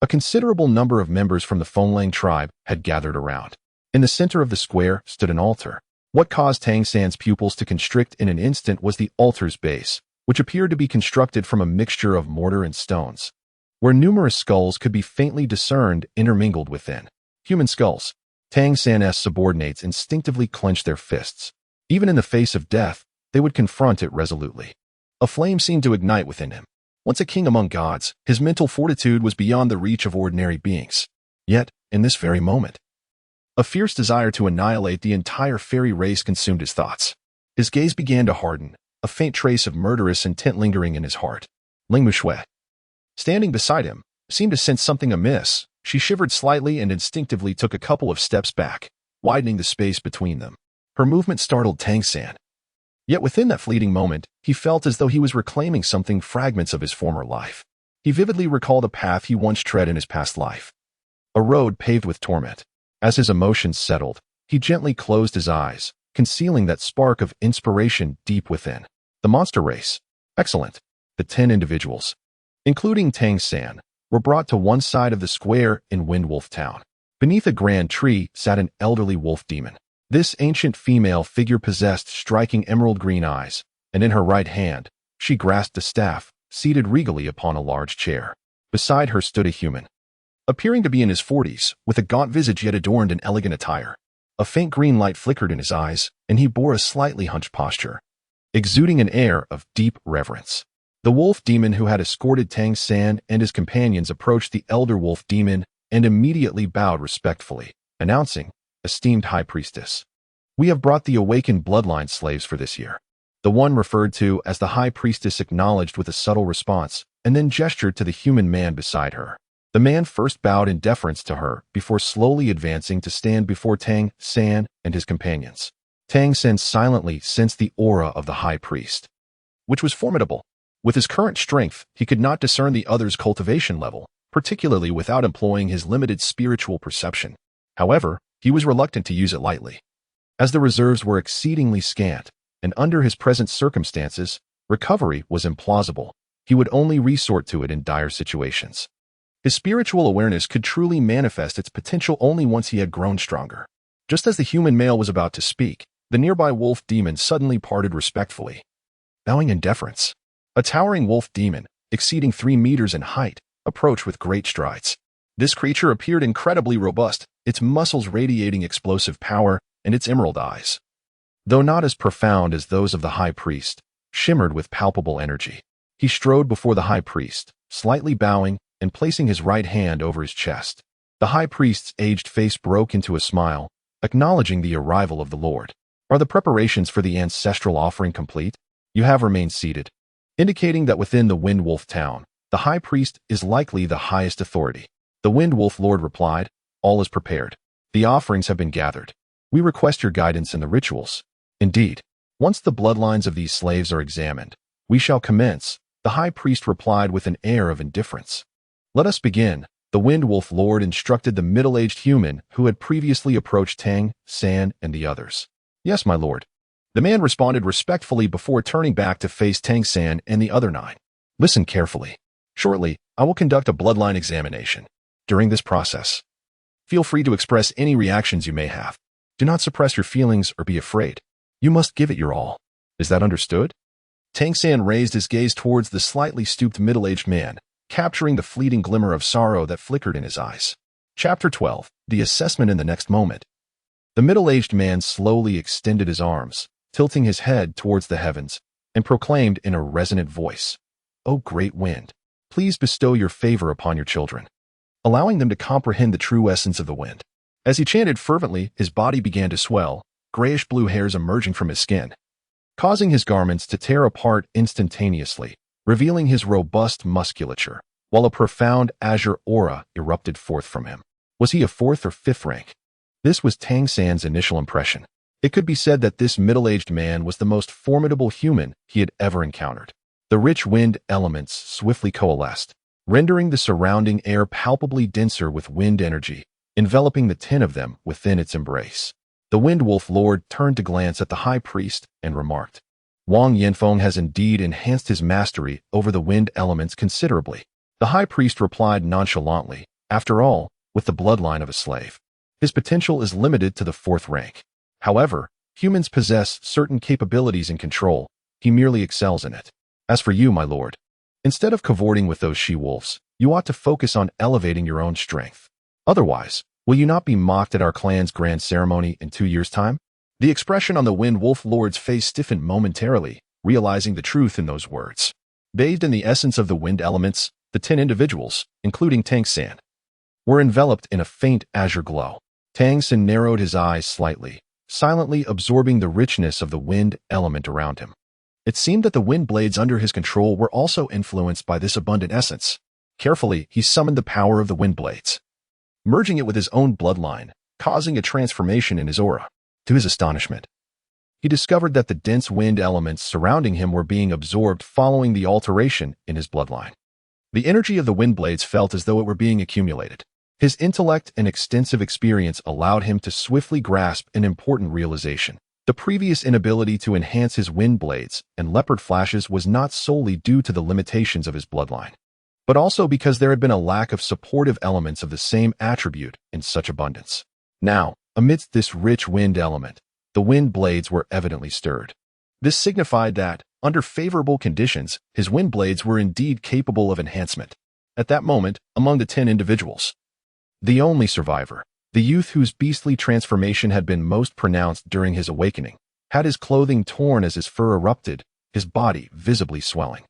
a considerable number of members from the Fulang tribe had gathered around. In the center of the square stood an altar. What caused Tang San's pupils to constrict in an instant was the altar's base, which appeared to be constructed from a mixture of mortar and stones, where numerous skulls could be faintly discerned intermingled within. Human skulls. Tang San's subordinates instinctively clenched their fists. Even in the face of death, they would confront it resolutely. A flame seemed to ignite within him. Once a king among gods, his mental fortitude was beyond the reach of ordinary beings. Yet, in this very moment, a fierce desire to annihilate the entire fairy race consumed his thoughts. His gaze began to harden, a faint trace of murderous intent lingering in his heart. "Ling Muxue." standing beside him, seemed to sense something amiss. She shivered slightly and instinctively took a couple of steps back, widening the space between them. Her movement startled Tang-san. Yet within that fleeting moment, he felt as though he was reclaiming something, fragments of his former life. He vividly recalled a path he once tread in his past life. A road paved with torment. As his emotions settled, he gently closed his eyes, concealing that spark of inspiration deep within. The monster race. Excellent. The 10 individuals, including Tang-san, were brought to one side of the square in Windwolf Town. Beneath a grand tree sat an elderly wolf demon. This ancient female figure possessed striking emerald green eyes, and in her right hand, she grasped a staff, seated regally upon a large chair. Beside her stood a human, appearing to be in his 40s, with a gaunt visage yet adorned in elegant attire. A faint green light flickered in his eyes, and he bore a slightly hunched posture, exuding an air of deep reverence. The wolf demon who had escorted Tang-san and his companions approached the elder wolf demon and immediately bowed respectfully, announcing, "Esteemed High Priestess, we have brought the awakened bloodline slaves for this year." The one referred to as the High Priestess acknowledged with a subtle response and then gestured to the human man beside her. The man first bowed in deference to her before slowly advancing to stand before Tang-san and his companions. Tang-san silently sensed the aura of the High Priest, which was formidable. With his current strength, he could not discern the other's cultivation level, particularly without employing his limited spiritual perception. However, he was reluctant to use it lightly, as the reserves were exceedingly scant, and under his present circumstances, recovery was implausible. He would only resort to it in dire situations. His spiritual awareness could truly manifest its potential only once he had grown stronger. Just as the human male was about to speak, the nearby wolf demon suddenly parted respectfully, bowing in deference. A towering wolf demon, exceeding 3 meters in height, approached with great strides. This creature appeared incredibly robust, its muscles radiating explosive power, and its emerald eyes, though not as profound as those of the High Priest, shimmered with palpable energy. He strode before the High Priest, slightly bowing and placing his right hand over his chest. The High Priest's aged face broke into a smile, acknowledging the arrival of the Lord. "Are the preparations for the ancestral offering complete? You have remained seated," indicating that within the Windwolf Town, the High Priest is likely the highest authority. The Windwolf Lord replied, "All is prepared. The offerings have been gathered. We request your guidance in the rituals." "Indeed. Once the bloodlines of these slaves are examined, we shall commence," the High Priest replied with an air of indifference. "Let us begin," the Windwolf Lord instructed the middle-aged human who had previously approached Tang-san and the others. "Yes, my lord." The man responded respectfully before turning back to face Tang-san and the other 9. "Listen carefully. Shortly, I will conduct a bloodline examination. During this process, feel free to express any reactions you may have. Do not suppress your feelings or be afraid. You must give it your all. Is that understood?" Tang-san raised his gaze towards the slightly stooped middle-aged man, capturing the fleeting glimmer of sorrow that flickered in his eyes. Chapter 12. The Assessment in the Next Moment. The middle-aged man slowly extended his arms, tilting his head towards the heavens, and proclaimed in a resonant voice, "O great wind, please bestow your favor upon your children," allowing them to comprehend the true essence of the wind. As he chanted fervently, his body began to swell, grayish-blue hairs emerging from his skin, causing his garments to tear apart instantaneously, revealing his robust musculature, while a profound azure aura erupted forth from him. Was he a 4th or 5th rank? This was Tang-san's initial impression. It could be said that this middle-aged man was the most formidable human he had ever encountered. The rich wind elements swiftly coalesced, rendering the surrounding air palpably denser with wind energy, enveloping the 10 of them within its embrace. The Windwolf Lord turned to glance at the High Priest and remarked, "Wang Yanfeng has indeed enhanced his mastery over the wind elements considerably." The High Priest replied nonchalantly, "After all, with the bloodline of a slave, his potential is limited to the 4th rank. However, humans possess certain capabilities and control. He merely excels in it. As for you, my lord, instead of cavorting with those she-wolves, you ought to focus on elevating your own strength. Otherwise, will you not be mocked at our clan's grand ceremony in 2 years' time?" The expression on the Windwolf Lord's face stiffened momentarily, realizing the truth in those words. Bathed in the essence of the wind elements, the 10 individuals, including Tang-san, were enveloped in a faint azure glow. Tang-san narrowed his eyes slightly, silently absorbing the richness of the wind element around him. It seemed that the wind blades under his control were also influenced by this abundant essence. Carefully, he summoned the power of the wind blades, merging it with his own bloodline, causing a transformation in his aura. To his astonishment, he discovered that the dense wind elements surrounding him were being absorbed following the alteration in his bloodline. The energy of the wind blades felt as though it were being accumulated. His intellect and extensive experience allowed him to swiftly grasp an important realization. The previous inability to enhance his wind blades and leopard flashes was not solely due to the limitations of his bloodline, but also because there had been a lack of supportive elements of the same attribute in such abundance. Now, amidst this rich wind element, the wind blades were evidently stirred. This signified that, under favorable conditions, his wind blades were indeed capable of enhancement. At that moment, among the 10 individuals, the only survivor, the youth whose beastly transformation had been most pronounced during his awakening, had his clothing torn as his fur erupted, his body visibly swelling.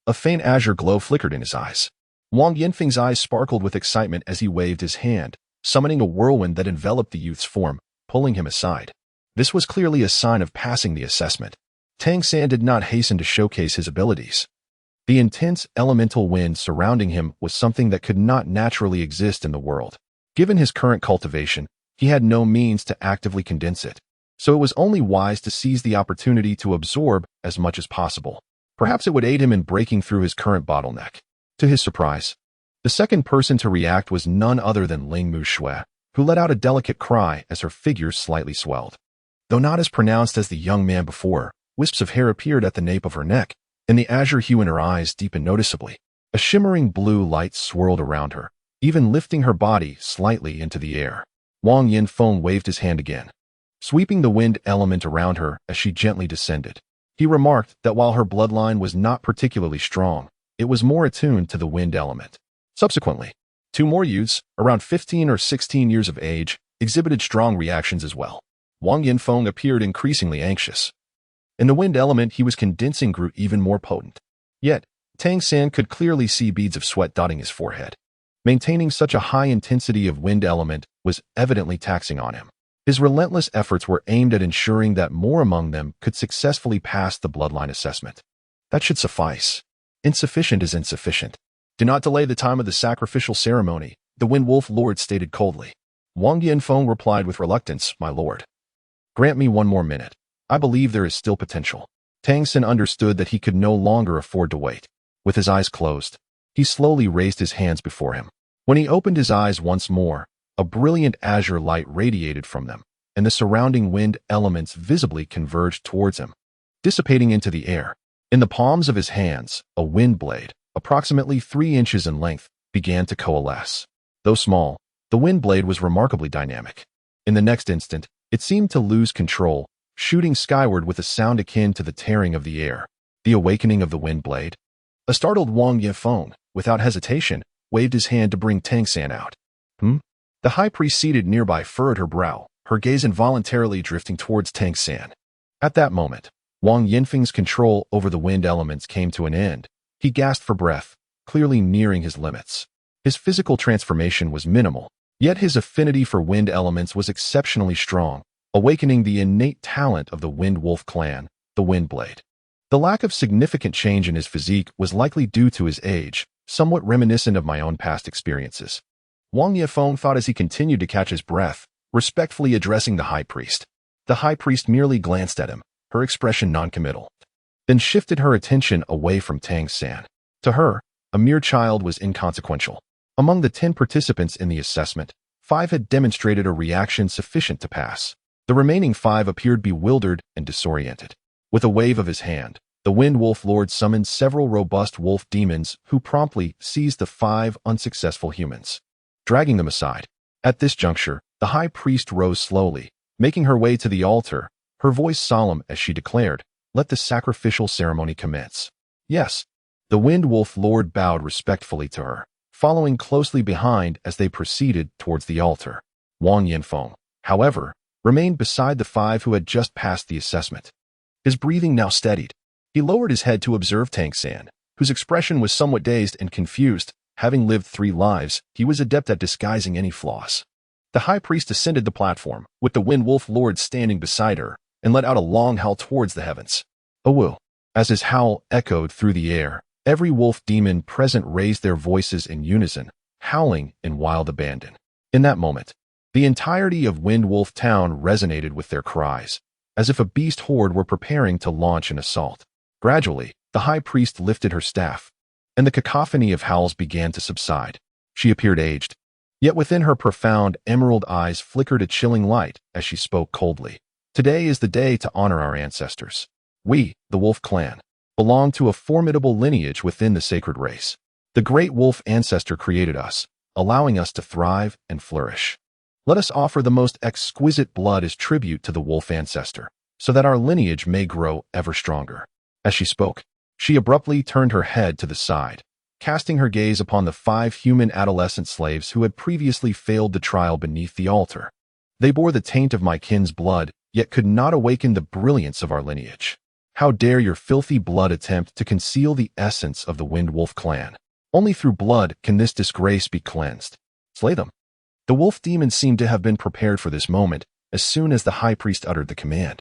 A faint azure glow flickered in his eyes. Wang Yanfeng's eyes sparkled with excitement as he waved his hand, summoning a whirlwind that enveloped the youth's form, pulling him aside. This was clearly a sign of passing the assessment. Tang San did not hasten to showcase his abilities. The intense elemental wind surrounding him was something that could not naturally exist in the world. Given his current cultivation, he had no means to actively condense it, so it was only wise to seize the opportunity to absorb as much as possible. Perhaps it would aid him in breaking through his current bottleneck. To his surprise, the second person to react was none other than Ling Mu Shui, who let out a delicate cry as her figure slightly swelled. Though not as pronounced as the young man before, wisps of hair appeared at the nape of her neck, and the azure hue in her eyes deepened noticeably. A shimmering blue light swirled around her, even lifting her body slightly into the air. Wang Yanfeng waved his hand again, sweeping the wind element around her as she gently descended. He remarked that while her bloodline was not particularly strong, it was more attuned to the wind element. Subsequently, 2 more youths, around 15 or 16 years of age, exhibited strong reactions as well. Wang Yanfeng appeared increasingly anxious, and the wind element he was condensing grew even more potent. Yet, Tang San could clearly see beads of sweat dotting his forehead. Maintaining such a high intensity of wind element was evidently taxing on him. His relentless efforts were aimed at ensuring that more among them could successfully pass the bloodline assessment. That should suffice. Insufficient is insufficient. Do not delay the time of the sacrificial ceremony, the Wind Wolf Lord stated coldly. Wang Yanfeng replied with reluctance, "My lord, grant me 1 more minute. I believe there is still potential." Tang San understood that he could no longer afford to wait. With his eyes closed, he slowly raised his hands before him. When he opened his eyes once more, a brilliant azure light radiated from them, and the surrounding wind elements visibly converged towards him, dissipating into the air. In the palms of his hands, a wind blade, approximately 3 inches in length, began to coalesce. Though small, the wind blade was remarkably dynamic. In the next instant, it seemed to lose control, shooting skyward with a sound akin to the tearing of the air. The awakening of the wind blade? A startled Wang Yanfeng, without hesitation, waved his hand to bring Tang San out. The high priest seated nearby furrowed her brow, her gaze involuntarily drifting towards Tang San. At that moment, Wang Yanfeng's control over the wind elements came to an end. He gasped for breath, clearly nearing his limits. His physical transformation was minimal, yet his affinity for wind elements was exceptionally strong, awakening the innate talent of the Wind Wolf clan, the Wind Blade. The lack of significant change in his physique was likely due to his age, somewhat reminiscent of my own past experiences. Wang Yanfeng thought as he continued to catch his breath, respectfully addressing the high priest. The high priest merely glanced at him, her expression noncommittal, then shifted her attention away from Tang San. To her, a mere child was inconsequential. Among the 10 participants in the assessment, 5 had demonstrated a reaction sufficient to pass. The remaining 5 appeared bewildered and disoriented. With a wave of his hand, the Wind Wolf Lord summoned several robust wolf demons who promptly seized the 5 unsuccessful humans, dragging them aside. At this juncture, the high priest rose slowly, making her way to the altar, her voice solemn as she declared, "Let the sacrificial ceremony commence." Yes, the Wind Wolf Lord bowed respectfully to her, following closely behind as they proceeded towards the altar. Wang Yanfeng, however, remained beside the 5 who had just passed the assessment. His breathing now steadied. He lowered his head to observe Tang San, whose expression was somewhat dazed and confused. Having lived 3 lives, he was adept at disguising any flaws. The high priest ascended the platform, with the Wind Wolf Lord standing beside her, and let out a long howl towards the heavens. A woo. As his howl echoed through the air, Every wolf demon present raised their voices in unison, howling in wild abandon. In that moment, the entirety of Wind Wolf Town resonated with their cries, as if a beast horde were preparing to launch an assault. Gradually, the high priest lifted her staff, and the cacophony of howls began to subside. She appeared aged, yet within her profound emerald eyes flickered a chilling light as she spoke coldly. Today is the day to honor our ancestors. We, the Wolf Clan, belong to a formidable lineage within the sacred race. The great wolf ancestor created us, allowing us to thrive and flourish. Let us offer the most exquisite blood as tribute to the wolf ancestor, so that our lineage may grow ever stronger. As she spoke, she abruptly turned her head to the side, casting her gaze upon the 5 human adolescent slaves who had previously failed the trial beneath the altar. They bore the taint of my kin's blood, yet could not awaken the brilliance of our lineage. How dare your filthy blood attempt to conceal the essence of the Wind Wolf clan? Only through blood can this disgrace be cleansed. Slay them. The wolf demons seemed to have been prepared for this moment as soon as the high priest uttered the command.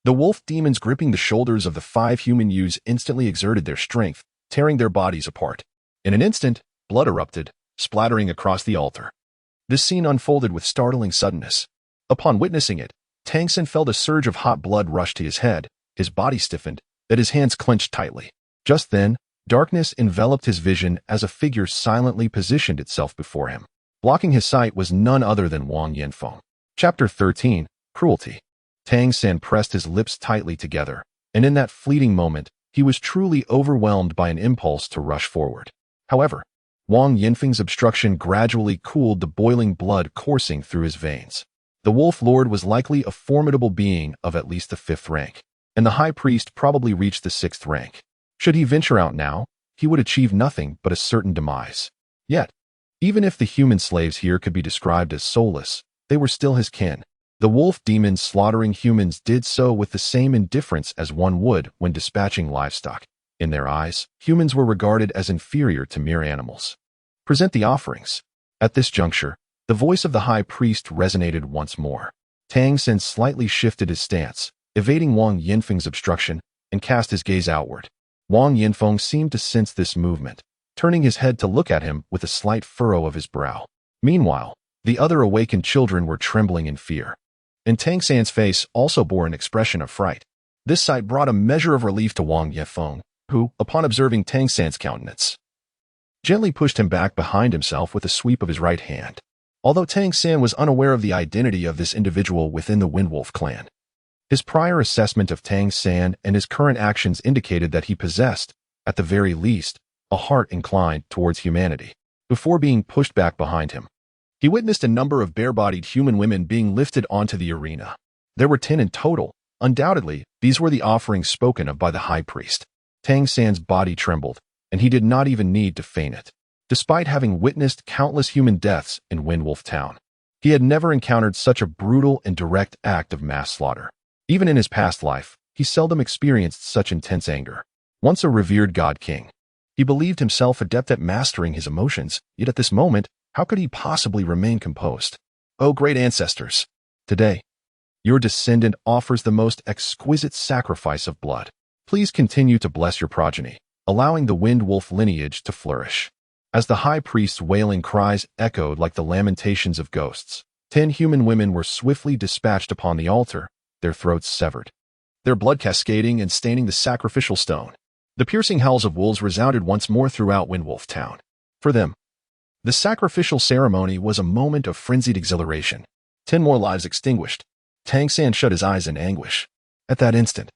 The wolf demons gripping the shoulders of the 5 human youths instantly exerted their strength, tearing their bodies apart. In an instant, blood erupted, splattering across the altar. This scene unfolded with startling suddenness. Upon witnessing it, Tang felt a surge of hot blood rush to his head, his body stiffened, that his hands clenched tightly. Just then, darkness enveloped his vision as a figure silently positioned itself before him. Blocking his sight was none other than Wang Yanfeng. Chapter 13, Cruelty. Tang pressed his lips tightly together, and in that fleeting moment, he was truly overwhelmed by an impulse to rush forward. However, Wang Yanfeng's obstruction gradually cooled the boiling blood coursing through his veins. The Wolf Lord was likely a formidable being of at least the 5th rank, and the High Priest probably reached the 6th rank. Should he venture out now, he would achieve nothing but a certain demise. Yet, even if the human slaves here could be described as soulless, they were still his kin. The wolf demons slaughtering humans did so with the same indifference as one would when dispatching livestock. In their eyes, humans were regarded as inferior to mere animals. Present the offerings. At this juncture, the voice of the high priest resonated once more. Tang slightly shifted his stance, evading Wang Yanfeng's obstruction, and cast his gaze outward. Wang Yanfeng seemed to sense this movement, turning his head to look at him with a slight furrow of his brow. Meanwhile, the other awakened children were trembling in fear, and Tang San's face also bore an expression of fright. This sight brought a measure of relief to Wang Yanfeng, who, upon observing Tang San's countenance, gently pushed him back behind himself with a sweep of his right hand. Although Tang San was unaware of the identity of this individual within the Windwolf clan, his prior assessment of Tang San and his current actions indicated that he possessed, at the very least, a heart inclined towards humanity. Before being pushed back behind him, he witnessed a number of bare-bodied human women being lifted onto the arena. There were 10 in total. Undoubtedly, these were the offerings spoken of by the high priest. Tang San's body trembled, and he did not even need to feign it. Despite having witnessed countless human deaths in Windwolf Town, he had never encountered such a brutal and direct act of mass slaughter. Even in his past life, he seldom experienced such intense anger. Once a revered god king, he believed himself adept at mastering his emotions, yet at this moment, how could he possibly remain composed? O great ancestors, today, your descendant offers the most exquisite sacrifice of blood. Please continue to bless your progeny, allowing the Wind Wolf lineage to flourish. As the high priest's wailing cries echoed like the lamentations of ghosts, 10 human women were swiftly dispatched upon the altar, their throats severed, their blood cascading and staining the sacrificial stone. The piercing howls of wolves resounded once more throughout Windwolf Town. For them, the sacrificial ceremony was a moment of frenzied exhilaration. 10 more lives extinguished. Tang San shut his eyes in anguish. At that instant,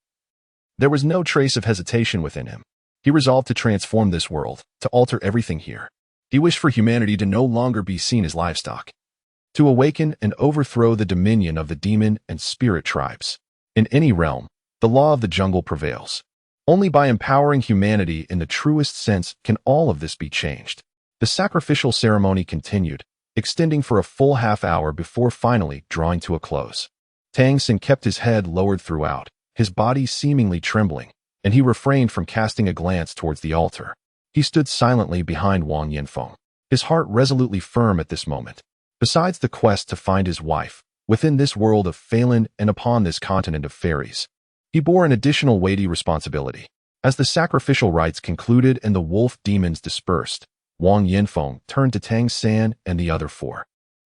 there was no trace of hesitation within him. He resolved to transform this world, to alter everything here. He wished for humanity to no longer be seen as livestock, to awaken and overthrow the dominion of the demon and spirit tribes. In any realm, the law of the jungle prevails. Only by empowering humanity in the truest sense can all of this be changed. The sacrificial ceremony continued, extending for a full half-hour before finally drawing to a close. Tang San kept his head lowered throughout, his body seemingly trembling, and he refrained from casting a glance towards the altar. He stood silently behind Wang Yanfeng, his heart resolutely firm at this moment. Besides the quest to find his wife, within this world of Phelan and upon this continent of fairies, he bore an additional weighty responsibility. As the sacrificial rites concluded and the wolf demons dispersed, Wang Yinfeng turned to Tang San and the other four,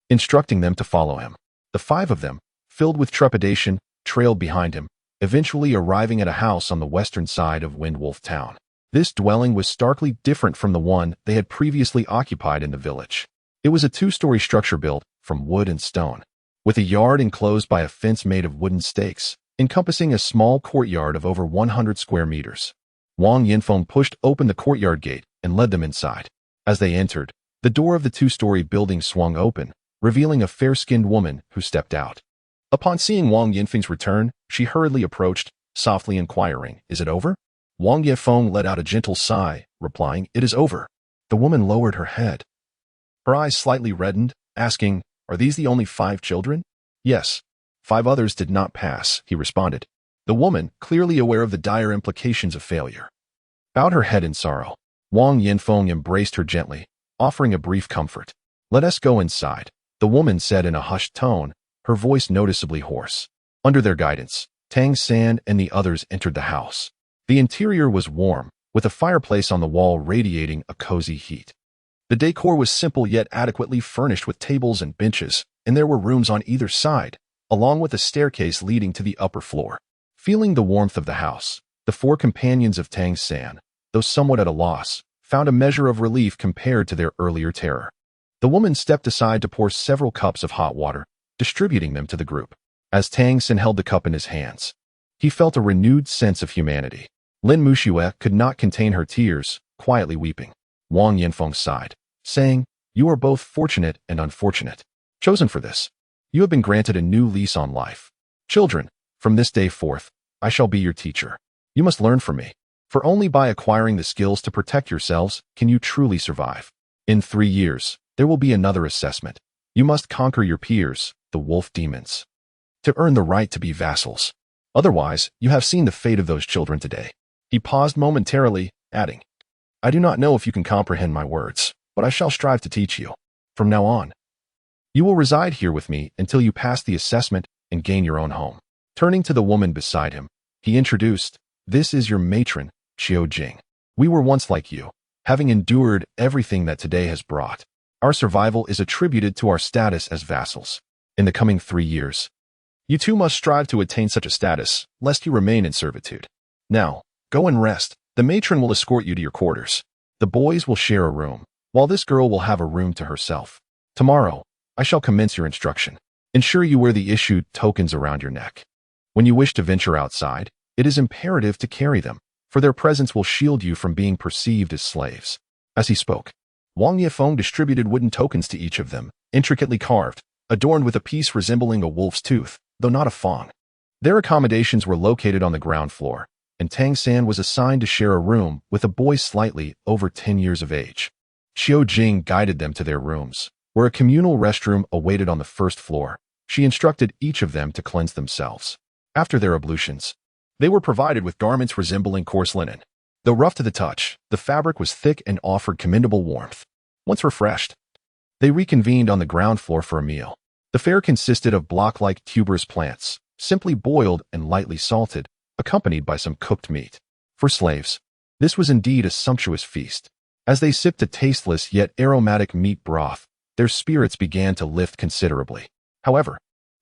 instructing them to follow him. The five of them, filled with trepidation, trailed behind him, eventually arriving at a house on the western side of Windwolf Town. This dwelling was starkly different from the one they had previously occupied in the village. It was a two-story structure built from wood and stone, with a yard enclosed by a fence made of wooden stakes, encompassing a small courtyard of over 100 square meters. Wang Yinfeng pushed open the courtyard gate and led them inside. As they entered, the door of the two-story building swung open, revealing a fair-skinned woman who stepped out. Upon seeing Wang Yinfeng's return, she hurriedly approached, softly inquiring, "Is it over?" Wang Yinfeng let out a gentle sigh, replying, "It is over." The woman lowered her head. Her eyes slightly reddened, asking, "Are these the only 5 children?" "Yes. 5 others did not pass," he responded. The woman, clearly aware of the dire implications of failure, bowed her head in sorrow. Wang Yinfeng embraced her gently, offering a brief comfort. "Let us go inside," the woman said in a hushed tone, her voice noticeably hoarse. Under their guidance, Tang San and the others entered the house. The interior was warm, with a fireplace on the wall radiating a cozy heat. The decor was simple yet adequately furnished with tables and benches, and there were rooms on either side, along with a staircase leading to the upper floor. Feeling the warmth of the house, the 4 companions of Tang San, though somewhat at a loss, found a measure of relief compared to their earlier terror. The woman stepped aside to pour several cups of hot water, distributing them to the group. As Tang San held the cup in his hands, he felt a renewed sense of humanity. Lin Muxue could not contain her tears, quietly weeping. Wang Yinfeng sighed, saying, "You are both fortunate and unfortunate. Chosen for this. You have been granted a new lease on life. Children, from this day forth, I shall be your teacher. You must learn from me, for only by acquiring the skills to protect yourselves can you truly survive. In 3 years, there will be another assessment. You must conquer your peers, the wolf demons, to earn the right to be vassals. Otherwise, you have seen the fate of those children today." He paused momentarily, adding, "I do not know if you can comprehend my words, but I shall strive to teach you. From now on, you will reside here with me until you pass the assessment and gain your own home." Turning to the woman beside him, he introduced, "This is your matron, Qiu Jing. We were once like you, having endured everything that today has brought. Our survival is attributed to our status as vassals. In the coming 3 years, you too must strive to attain such a status, lest you remain in servitude. Now, go and rest. The matron will escort you to your quarters. The boys will share a room, while this girl will have a room to herself. Tomorrow, I shall commence your instruction. Ensure you wear the issued tokens around your neck. When you wish to venture outside, it is imperative to carry them, for their presence will shield you from being perceived as slaves." As he spoke, Wang Yifeng distributed wooden tokens to each of them, intricately carved, adorned with a piece resembling a wolf's tooth, though not a fawn. Their accommodations were located on the ground floor, and Tang San was assigned to share a room with a boy slightly over 10 years of age. Qiu Jing guided them to their rooms, where a communal restroom awaited on the first floor. She instructed each of them to cleanse themselves. After their ablutions, they were provided with garments resembling coarse linen. Though rough to the touch, the fabric was thick and offered commendable warmth. Once refreshed, they reconvened on the ground floor for a meal. The fare consisted of block-like tuberous plants, simply boiled and lightly salted, accompanied by some cooked meat. For slaves, this was indeed a sumptuous feast. As they sipped a tasteless yet aromatic meat broth, their spirits began to lift considerably. However,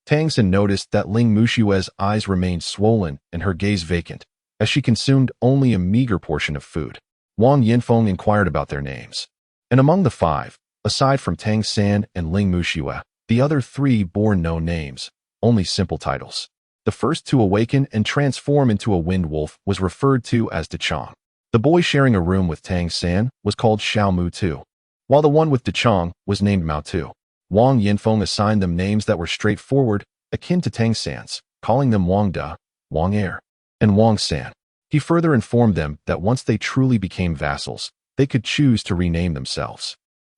Tang San noticed that Ling Mushue's eyes remained swollen and her gaze vacant, as she consumed only a meager portion of food. Wang Yinfeng inquired about their names. And among the 5, aside from Tang San and Ling Muxue, the other 3 bore no names, only simple titles. The first to awaken and transform into a wind wolf was referred to as Dechang. The boy sharing a room with Tang San was called Xiao Mu Tu, while the one with Dechang was named Mao Tu. Wang Yinfeng assigned them names that were straightforward, akin to Tang San's, calling them Wang Da, Wang Er, and Wang San. He further informed them that once they truly became vassals, they could choose to rename themselves.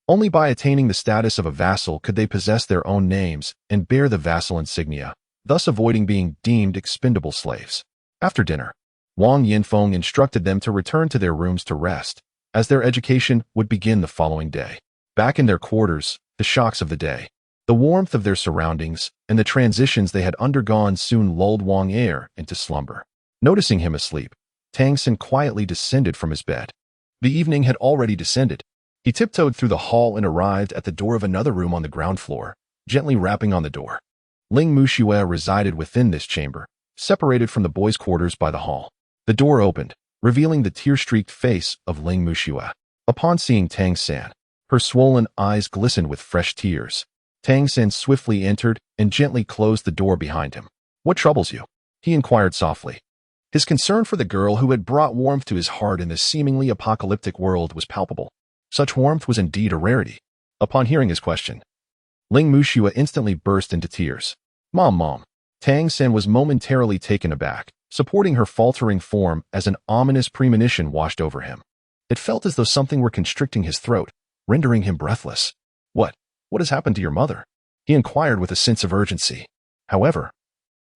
Only by attaining the status of a vassal could they possess their own names and bear the vassal insignia, thus avoiding being deemed expendable slaves. After dinner, Wang Yinfeng instructed them to return to their rooms to rest, as their education would begin the following day. Back in their quarters, the shocks of the day, the warmth of their surroundings, and the transitions they had undergone soon lulled Wang Er into slumber. Noticing him asleep, Tang San quietly descended from his bed. The evening had already descended. He tiptoed through the hall and arrived at the door of another room on the ground floor, gently rapping on the door. Ling Muxue resided within this chamber, separated from the boys' quarters by the hall. The door opened, revealing the tear-streaked face of Ling Muxue. Upon seeing Tang San, her swollen eyes glistened with fresh tears. Tang San swiftly entered and gently closed the door behind him. "What troubles you?" he inquired softly. His concern for the girl who had brought warmth to his heart in this seemingly apocalyptic world was palpable. Such warmth was indeed a rarity. Upon hearing his question, Ling Muxue instantly burst into tears. Mom. Tang San was momentarily taken aback, supporting her faltering form as an ominous premonition washed over him. It felt as though something were constricting his throat, rendering him breathless. What has happened to your mother?" he inquired with a sense of urgency. However,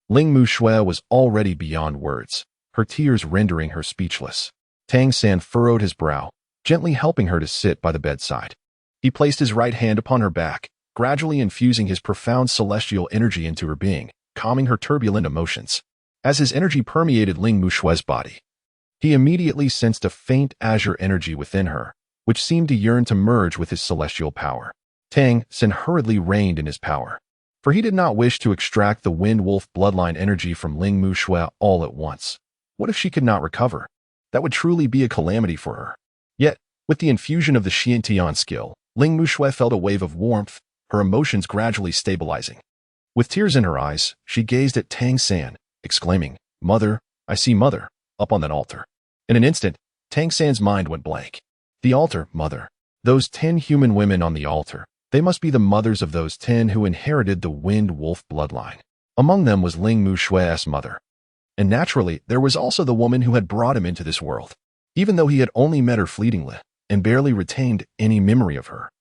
Ling Muxue was already beyond words, her tears rendering her speechless. Tang San furrowed his brow, gently helping her to sit by the bedside. He placed his right hand upon her back, gradually infusing his profound celestial energy into her being, calming her turbulent emotions. As his energy permeated Ling Muxue's body, he immediately sensed a faint azure energy within her, which seemed to yearn to merge with his celestial power. Tang San hurriedly reined in his power, for he did not wish to extract the Wind Wolf bloodline energy from Ling Muxue all at once. What if she could not recover? That would truly be a calamity for her. Yet, with the infusion of the Xiantian skill, Ling Muxue felt a wave of warmth, her emotions gradually stabilizing. With tears in her eyes, she gazed at Tang San, exclaiming, "Mother, I see Mother," up on that altar. In an instant, Tang San's mind went blank. The altar, Mother. Those 10 human women on the altar. They must be the mothers of those 10 who inherited the Wind Wolf bloodline. Among them was Ling Muxue's mother. And naturally, there was also the woman who had brought him into this world, even though he had only met her fleetingly and barely retained any memory of her.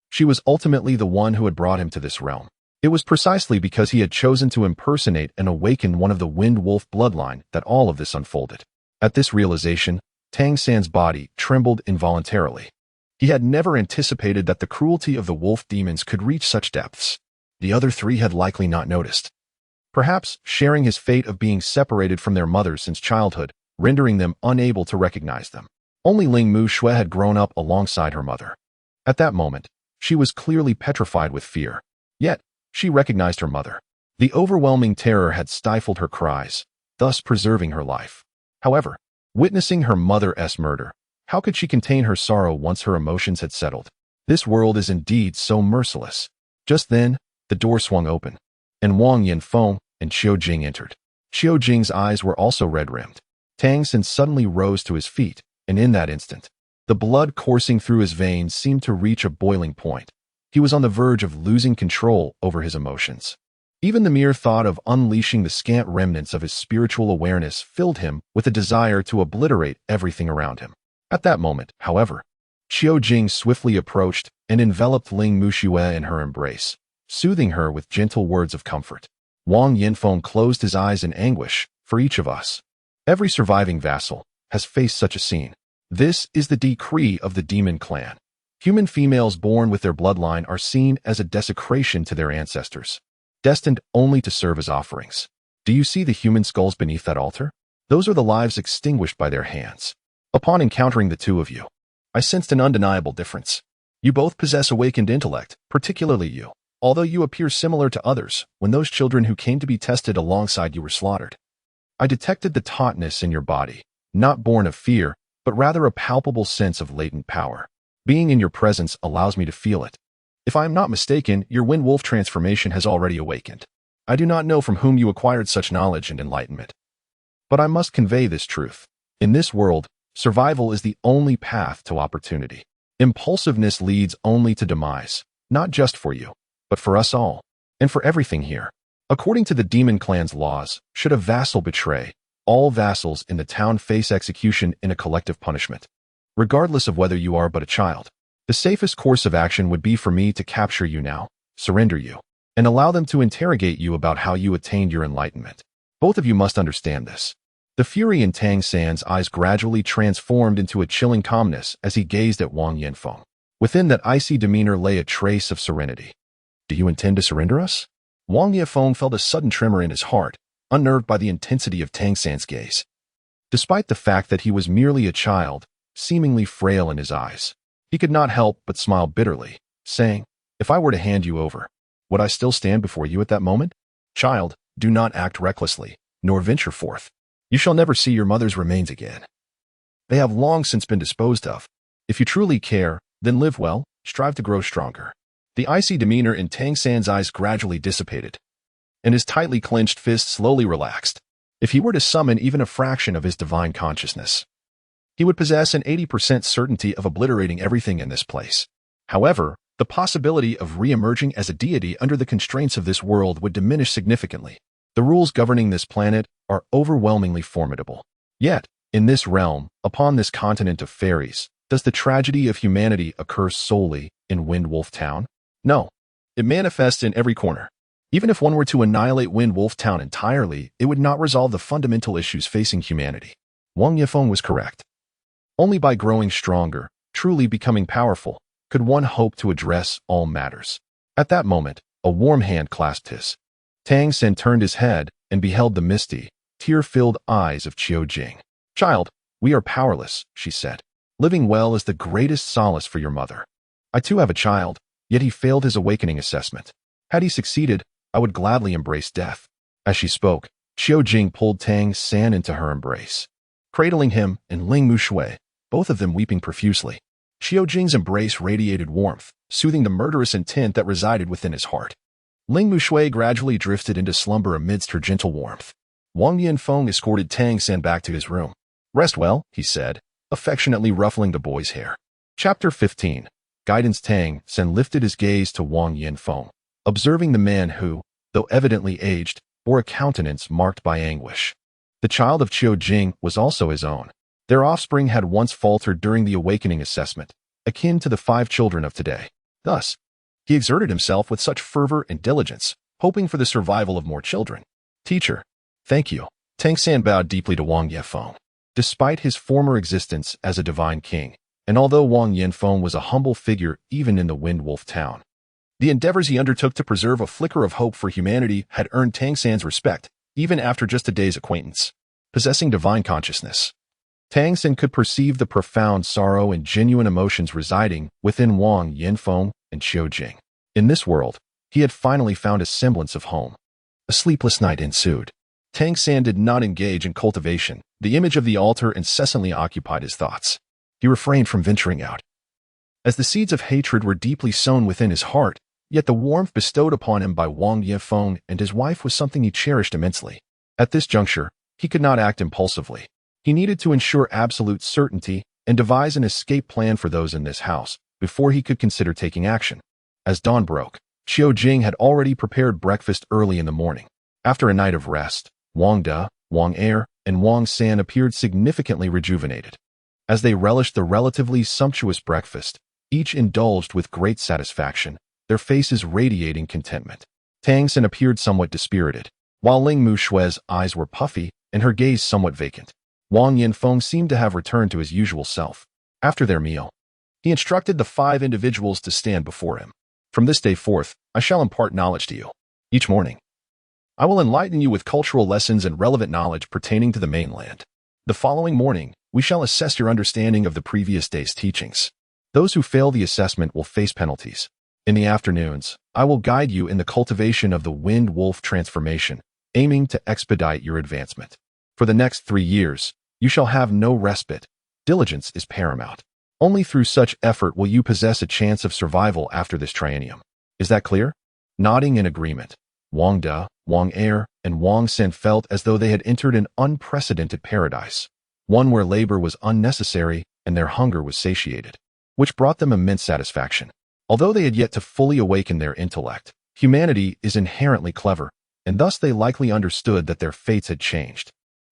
She was ultimately the one who had brought him to this realm. It was precisely because he had chosen to impersonate and awaken one of the Wind Wolf bloodline that all of this unfolded. At this realization, Tang San's body trembled involuntarily. He had never anticipated that the cruelty of the wolf demons could reach such depths. The other 3 had likely not noticed. Perhaps sharing his fate of being separated from their mothers since childhood, rendering them unable to recognize them. Only Ling Muxue had grown up alongside her mother. At that moment, she was clearly petrified with fear. Yet, she recognized her mother. The overwhelming terror had stifled her cries, thus preserving her life. However, witnessing her mother's murder, how could she contain her sorrow once her emotions had settled? This world is indeed so merciless. Just then, the door swung open, and Wang Yanfeng and Qiu Jing entered. Qiu Jing's eyes were also red-rimmed. Tang San suddenly rose to his feet, and in that instant, the blood coursing through his veins seemed to reach a boiling point. He was on the verge of losing control over his emotions. Even the mere thought of unleashing the scant remnants of his spiritual awareness filled him with a desire to obliterate everything around him. At that moment, however, Qiu Jing swiftly approached and enveloped Ling Muxue in her embrace, soothing her with gentle words of comfort. Wang Yanfeng closed his eyes in anguish. For each of us, every surviving vassal, has faced such a scene. This is the decree of the demon clan. Human females born with their bloodline are seen as a desecration to their ancestors, destined only to serve as offerings. Do you see the human skulls beneath that altar? Those are the lives extinguished by their hands. Upon encountering the 2 of you, I sensed an undeniable difference. You both possess awakened intellect, particularly you, although you appear similar to others when those children who came to be tested alongside you were slaughtered. I detected the tautness in your body, not born of fear, but rather a palpable sense of latent power. Being in your presence allows me to feel it. If I am not mistaken, your Wind Wolf transformation has already awakened. I do not know from whom you acquired such knowledge and enlightenment. But I must convey this truth. In this world, survival is the only path to opportunity. Impulsiveness leads only to demise, not just for you, but for us all, and for everything here. According to the demon clan's laws, should a vassal betray, all vassals in the town face execution in a collective punishment. Regardless of whether you are but a child, the safest course of action would be for me to capture you now, surrender you, and allow them to interrogate you about how you attained your enlightenment. Both of you must understand this. The fury in Tang San's eyes gradually transformed into a chilling calmness as he gazed at Wang Yanfeng. Within that icy demeanor lay a trace of serenity. Do you intend to surrender us? Wang Yanfeng felt a sudden tremor in his heart, unnerved by the intensity of Tang San's gaze. Despite the fact that he was merely a child, seemingly frail in his eyes, he could not help but smile bitterly, saying, "If I were to hand you over, would I still stand before you at that moment? Child, do not act recklessly, nor venture forth. You shall never see your mother's remains again. They have long since been disposed of. If you truly care, then live well, strive to grow stronger." The icy demeanor in Tang San's eyes gradually dissipated, and his tightly clenched fist slowly relaxed. If he were to summon even a fraction of his divine consciousness, he would possess an 80% certainty of obliterating everything in this place. However, the possibility of re-emerging as a deity under the constraints of this world would diminish significantly. The rules governing this planet are overwhelmingly formidable. Yet, in this realm, upon this continent of fairies, does the tragedy of humanity occur solely in Windwolf Town? No. It manifests in every corner. Even if one were to annihilate Windwolf Town entirely, it would not resolve the fundamental issues facing humanity. Wang Yifeng was correct. Only by growing stronger, truly becoming powerful, could one hope to address all matters. At that moment, a warm hand clasped his. Tang Sen turned his head and beheld the misty, tear-filled eyes of Qiu Jing. "Child, we are powerless," she said. "Living well is the greatest solace for your mother. I too have a child, yet he failed his awakening assessment. Had he succeeded, I would gladly embrace death." As she spoke, Qiu Jing pulled Tang San into her embrace, cradling him and Ling Mushui, both of them weeping profusely. Qiu Jing's embrace radiated warmth, soothing the murderous intent that resided within his heart. Ling Mushui gradually drifted into slumber amidst her gentle warmth. Wang Yanfeng escorted Tang San back to his room. "Rest well," he said, affectionately ruffling the boy's hair. Chapter 15. Guidance. Tang San lifted his gaze to Wang Yanfeng, observing the man who, though evidently aged, bore a countenance marked by anguish. The child of Qiu Jing was also his own. Their offspring had once faltered during the awakening assessment, akin to the 5 children of today. Thus, he exerted himself with such fervor and diligence, hoping for the survival of more children. "Teacher, thank you." Tang San bowed deeply to Wang Yifeng. Despite his former existence as a divine king, and although Wang Yanfeng was a humble figure even in the Windwolf Town, the endeavors he undertook to preserve a flicker of hope for humanity had earned Tang San's respect, even after just a day's acquaintance. Possessing divine consciousness, Tang San could perceive the profound sorrow and genuine emotions residing within Wang Yanfeng and Qiu Jing. In this world, he had finally found a semblance of home. A sleepless night ensued. Tang San did not engage in cultivation. The image of the altar incessantly occupied his thoughts. He refrained from venturing out, as the seeds of hatred were deeply sown within his heart, yet the warmth bestowed upon him by Wang Yifeng and his wife was something he cherished immensely. At this juncture, he could not act impulsively. He needed to ensure absolute certainty and devise an escape plan for those in this house before he could consider taking action. As dawn broke, Qiu Jing had already prepared breakfast early in the morning. After a night of rest, Wang De, Wang Er, and Wang San appeared significantly rejuvenated. As they relished the relatively sumptuous breakfast, each indulged with great satisfaction, their faces radiating contentment. Tang San appeared somewhat dispirited, while Ling Mushui's eyes were puffy and her gaze somewhat vacant. Wang Yanfeng seemed to have returned to his usual self. After their meal, he instructed the 5 individuals to stand before him. "From this day forth, I shall impart knowledge to you. Each morning, I will enlighten you with cultural lessons and relevant knowledge pertaining to the mainland. The following morning, we shall assess your understanding of the previous day's teachings. Those who fail the assessment will face penalties. In the afternoons, I will guide you in the cultivation of the Wind-Wolf transformation, aiming to expedite your advancement. For the next 3 years, you shall have no respite. Diligence is paramount. Only through such effort will you possess a chance of survival after this triennium. Is that clear?" Nodding in agreement, Wang De, Wang Er, and Wang Sen felt as though they had entered an unprecedented paradise, one where labor was unnecessary and their hunger was satiated, which brought them immense satisfaction. Although they had yet to fully awaken their intellect, humanity is inherently clever, and thus they likely understood that their fates had changed.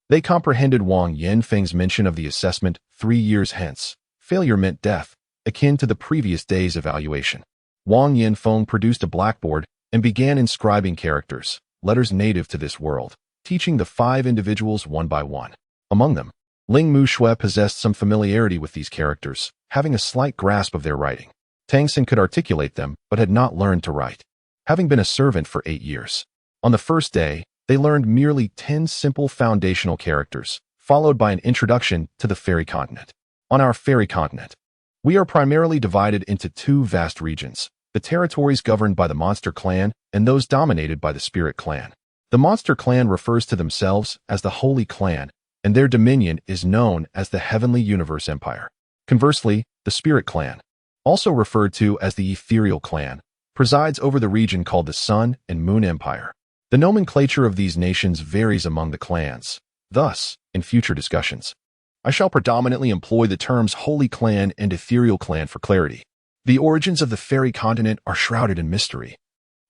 They comprehended Wang Yanfeng's mention of the assessment 3 years hence. Failure meant death, akin to the previous day's evaluation. Wang Yanfeng produced a blackboard and began inscribing characters, letters native to this world, teaching the 5 individuals one by one. Among them, Ling Mushui possessed some familiarity with these characters, having a slight grasp of their writing. Tang San could articulate them, but had not learned to write, having been a servant for 8 years. On the first day, they learned merely 10 simple foundational characters, followed by an introduction to the fairy continent. On our fairy continent, we are primarily divided into two vast regions, the territories governed by the Monster Clan and those dominated by the Spirit Clan. The Monster Clan refers to themselves as the Holy Clan, and their dominion is known as the Heavenly Universe Empire. Conversely, the Spirit Clan, also referred to as the Ethereal Clan, presides over the region called the Sun and Moon Empire. The nomenclature of these nations varies among the clans. Thus, in future discussions, I shall predominantly employ the terms Holy Clan and Ethereal Clan for clarity. The origins of the fairy continent are shrouded in mystery.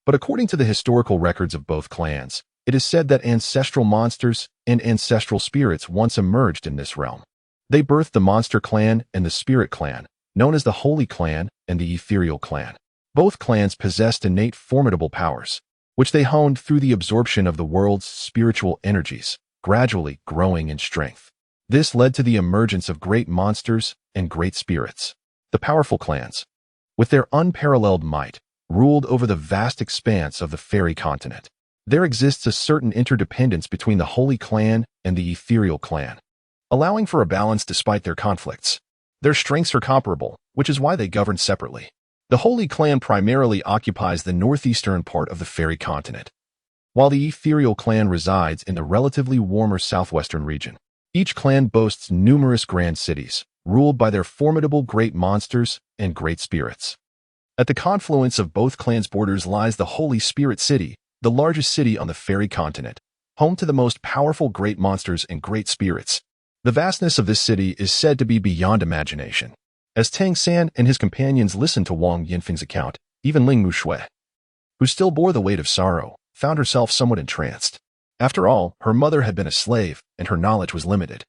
But according to the historical records of both clans, it is said that ancestral monsters and ancestral spirits once emerged in this realm. They birthed the Monster Clan and the Spirit Clan, known as the Holy Clan and the Ethereal Clan. Both clans possessed innate formidable powers, which they honed through the absorption of the world's spiritual energies, gradually growing in strength. This led to the emergence of great monsters and great spirits. The powerful clans, with their unparalleled might, ruled over the vast expanse of the fairy continent. There exists a certain interdependence between the Holy Clan and the Ethereal Clan, allowing for a balance despite their conflicts. Their strengths are comparable, which is why they govern separately. The Holy Clan primarily occupies the northeastern part of the fairy continent, while the Ethereal Clan resides in the relatively warmer southwestern region. Each clan boasts numerous grand cities, ruled by their formidable great monsters and great spirits. At the confluence of both clans' borders lies the Holy Spirit City, the largest city on the fairy continent, home to the most powerful great monsters and great spirits. The vastness of this city is said to be beyond imagination. As Tang San and his companions listened to Wang Yinfeng's account, even Ling Mushui, who still bore the weight of sorrow, found herself somewhat entranced. After all, her mother had been a slave, and her knowledge was limited.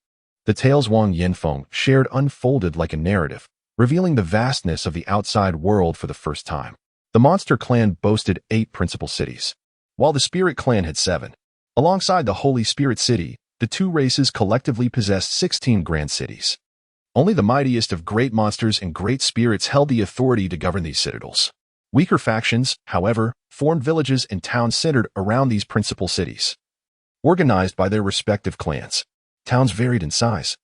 The tales Wang Yinfeng shared unfolded like a narrative, revealing the vastness of the outside world for the first time. The Monster Clan boasted 8 principal cities, while the Spirit Clan had 7. Alongside the Holy Spirit City, the two races collectively possessed 16 grand cities. Only the mightiest of great monsters and great spirits held the authority to govern these citadels. Weaker factions, however, formed villages and towns centered around these principal cities, organized by their respective clans. Towns varied in size,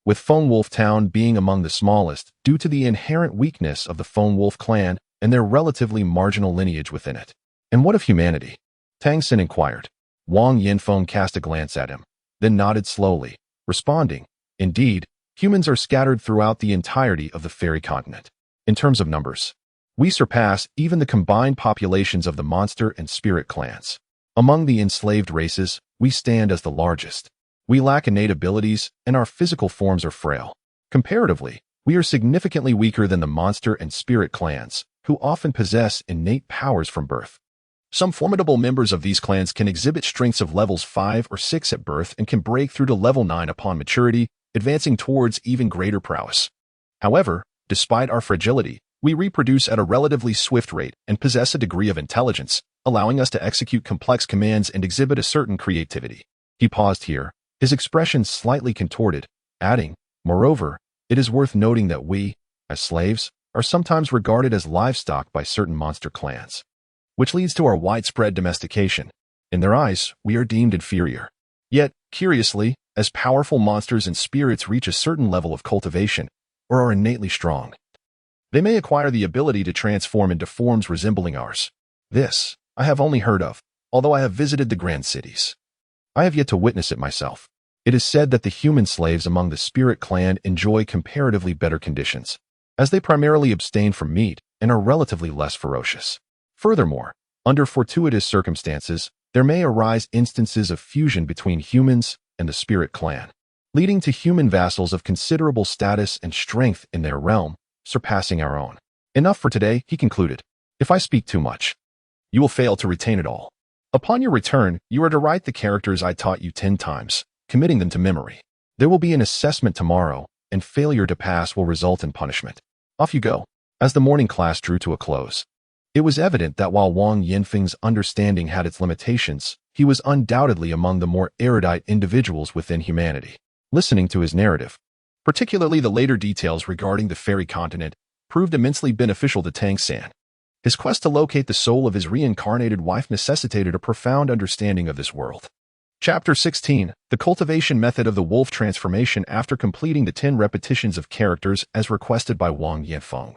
with Phone Wolf Town being among the smallest due to the inherent weakness of the Phone Wolf clan and their relatively marginal lineage within it. And what of humanity? Tang Xin inquired. Wang Yinfeng cast a glance at him, then nodded slowly, responding, "Indeed, humans are scattered throughout the entirety of the fairy continent. In terms of numbers, we surpass even the combined populations of the monster and spirit clans. Among the enslaved races, we stand as the largest. We lack innate abilities, and our physical forms are frail. Comparatively, we are significantly weaker than the monster and spirit clans, who often possess innate powers from birth. Some formidable members of these clans can exhibit strengths of levels 5 or 6 at birth and can break through to level 9 upon maturity, advancing towards even greater prowess. However, despite our fragility, we reproduce at a relatively swift rate and possess a degree of intelligence, allowing us to execute complex commands and exhibit a certain creativity." He paused here, his expression slightly contorted, adding, "Moreover, it is worth noting that we, as slaves, are sometimes regarded as livestock by certain monster clans, which leads to our widespread domestication. In their eyes, we are deemed inferior. Yet, curiously, as powerful monsters and spirits reach a certain level of cultivation, or are innately strong, they may acquire the ability to transform into forms resembling ours. This, I have only heard of, although I have visited the grand cities. I have yet to witness it myself. It is said that the human slaves among the Spirit Clan enjoy comparatively better conditions, as they primarily abstain from meat and are relatively less ferocious. Furthermore, under fortuitous circumstances, there may arise instances of fusion between humans and the Spirit Clan, leading to human vassals of considerable status and strength in their realm, surpassing our own. Enough for today," he concluded. "If I speak too much, you will fail to retain it all. Upon your return, you are to write the characters I taught you 10 times, committing them to memory. There will be an assessment tomorrow, and failure to pass will result in punishment. Off you go." As the morning class drew to a close, it was evident that while Wang Yinfeng's understanding had its limitations, he was undoubtedly among the more erudite individuals within humanity. Listening to his narrative, particularly the later details regarding the fairy continent, proved immensely beneficial to Tang San. His quest to locate the soul of his reincarnated wife necessitated a profound understanding of this world. Chapter 16. The Cultivation Method of the Wolf Transformation after completing the 10 repetitions of characters as requested by Wang Yanfeng.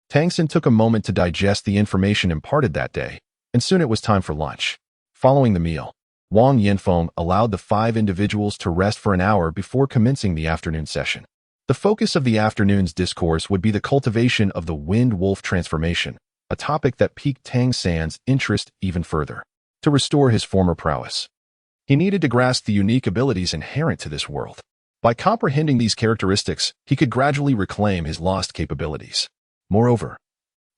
Tang took a moment to digest the information imparted that day, and soon it was time for lunch. Following the meal, Wang Yanfeng allowed the 5 individuals to rest for an hour before commencing the afternoon session. The focus of the afternoon's discourse would be the cultivation of the Wind-Wolf transformation, a topic that piqued Tang San's interest even further. To restore his former prowess, he needed to grasp the unique abilities inherent to this world. By comprehending these characteristics, he could gradually reclaim his lost capabilities. Moreover,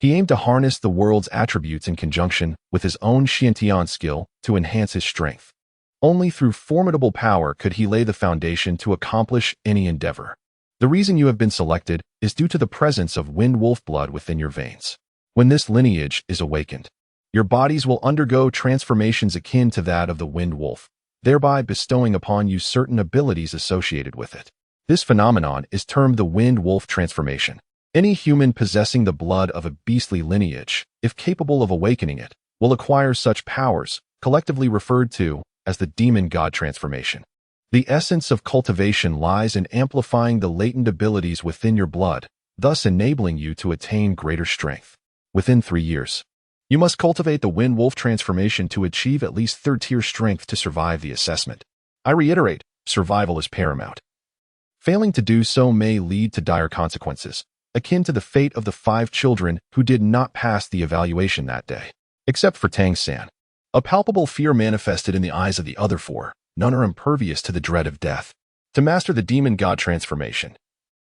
he aimed to harness the world's attributes in conjunction with his own Xiantian skill to enhance his strength. Only through formidable power could he lay the foundation to accomplish any endeavor. The reason you have been selected is due to the presence of Wind-Wolf blood within your veins. When this lineage is awakened, your bodies will undergo transformations akin to that of the Wind-Wolf, thereby bestowing upon you certain abilities associated with it. This phenomenon is termed the Wind-Wolf transformation. Any human possessing the blood of a beastly lineage, if capable of awakening it, will acquire such powers, collectively referred to as the demon god transformation. The essence of cultivation lies in amplifying the latent abilities within your blood, thus enabling you to attain greater strength. Within 3 years, you must cultivate the Wind-Wolf transformation to achieve at least 3rd-tier strength to survive the assessment. I reiterate, survival is paramount. Failing to do so may lead to dire consequences, akin to the fate of the 5 children who did not pass the evaluation that day. Except for Tang San. A palpable fear manifested in the eyes of the other 4. None are impervious to the dread of death. To master the demon god transformation,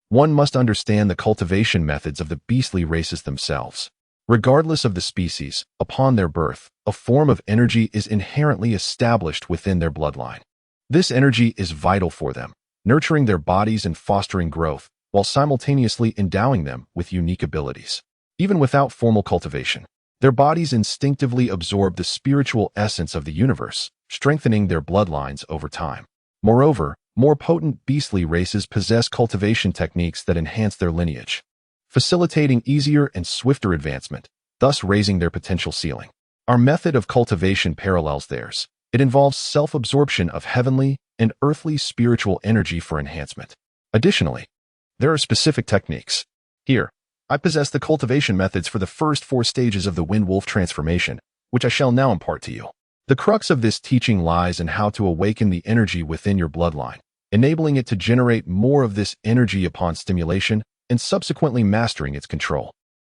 one must understand the cultivation methods of the beastly races themselves. Regardless of the species, upon their birth, a form of energy is inherently established within their bloodline. This energy is vital for them, nurturing their bodies and fostering growth, while simultaneously endowing them with unique abilities. Even without formal cultivation, their bodies instinctively absorb the spiritual essence of the universe, strengthening their bloodlines over time. Moreover, more potent beastly races possess cultivation techniques that enhance their lineage, facilitating easier and swifter advancement, thus raising their potential ceiling. Our method of cultivation parallels theirs. It involves self-absorption of heavenly and earthly spiritual energy for enhancement. Additionally, there are specific techniques. Here, I possess the cultivation methods for the first 4 stages of the Wind-Wolf transformation, which I shall now impart to you. The crux of this teaching lies in how to awaken the energy within your bloodline, enabling it to generate more of this energy upon stimulation and subsequently mastering its control.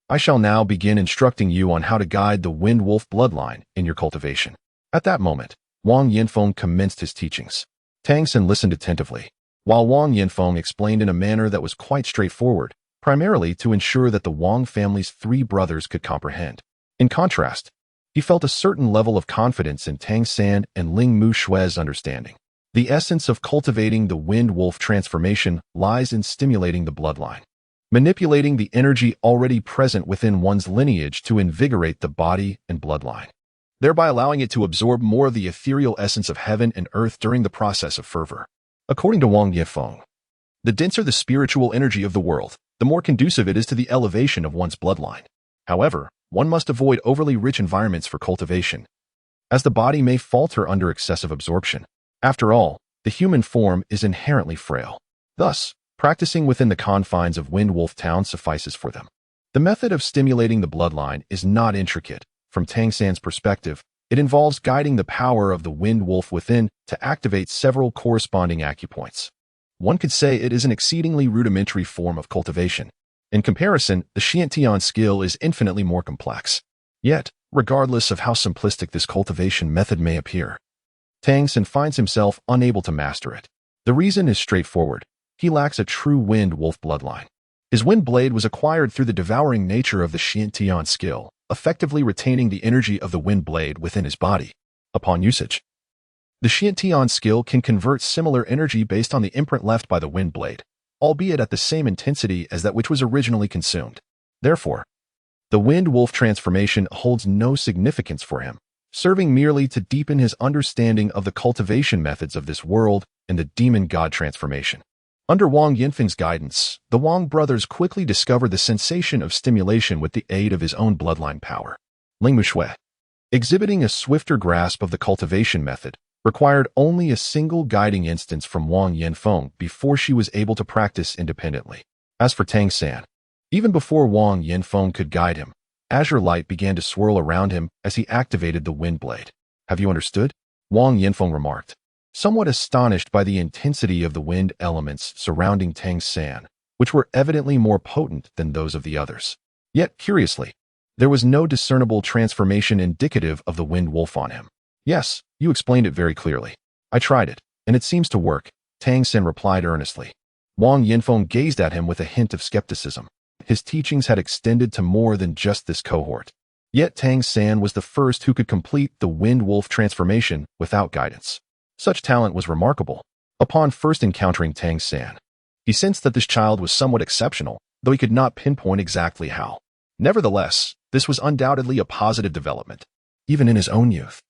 I shall now begin instructing you on how to guide the Wind-Wolf bloodline in your cultivation. At that moment, Wang Yanfeng commenced his teachings. Tang San listened attentively, while Wang Yanfeng explained in a manner that was quite straightforward, primarily to ensure that the Wang family's 3 brothers could comprehend. In contrast, he felt a certain level of confidence in Tang San and Ling Mu Shui's understanding. The essence of cultivating the Wind-Wolf transformation lies in stimulating the bloodline, manipulating the energy already present within one's lineage to invigorate the body and bloodline, thereby allowing it to absorb more of the ethereal essence of heaven and earth during the process of fervor. According to Wang Yifeng, the denser the spiritual energy of the world, the more conducive it is to the elevation of one's bloodline. However, one must avoid overly rich environments for cultivation, as the body may falter under excessive absorption. After all, the human form is inherently frail. Thus, practicing within the confines of Wind-Wolf Town suffices for them. The method of stimulating the bloodline is not intricate. From Tang San's perspective, it involves guiding the power of the Wind-Wolf within to activate several corresponding acupoints. One could say it is an exceedingly rudimentary form of cultivation. In comparison, the Xiantian skill is infinitely more complex. Yet, regardless of how simplistic this cultivation method may appear, Tang San finds himself unable to master it. The reason is straightforward. He lacks a true Wind-Wolf bloodline. His wind blade was acquired through the devouring nature of the Xiantian skill, effectively retaining the energy of the wind blade within his body. Upon usage, the Xiantian skill can convert similar energy based on the imprint left by the wind blade, albeit at the same intensity as that which was originally consumed. Therefore, the Wind-Wolf transformation holds no significance for him, serving merely to deepen his understanding of the cultivation methods of this world and the demon god transformation. Under Wang Yanfeng's guidance, the Wang brothers quickly discovered the sensation of stimulation with the aid of his own bloodline power. Ling Mu Shui, exhibiting a swifter grasp of the cultivation method, required only a single guiding instance from Wang Yanfeng before she was able to practice independently. As for Tang San, even before Wang Yanfeng could guide him, azure light began to swirl around him as he activated the wind blade. Have you understood? Wang Yanfeng remarked, somewhat astonished by the intensity of the wind elements surrounding Tang San, which were evidently more potent than those of the others. Yet, curiously, there was no discernible transformation indicative of the wind wolf on him. Yes, you explained it very clearly. I tried it, and it seems to work, Tang San replied earnestly. Wang Yanfeng gazed at him with a hint of skepticism. His teachings had extended to more than just this cohort. Yet Tang San was the first who could complete the wind wolf transformation without guidance. Such talent was remarkable. Upon first encountering Tang San, he sensed that this child was somewhat exceptional, though he could not pinpoint exactly how. Nevertheless, this was undoubtedly a positive development, even in his own youth.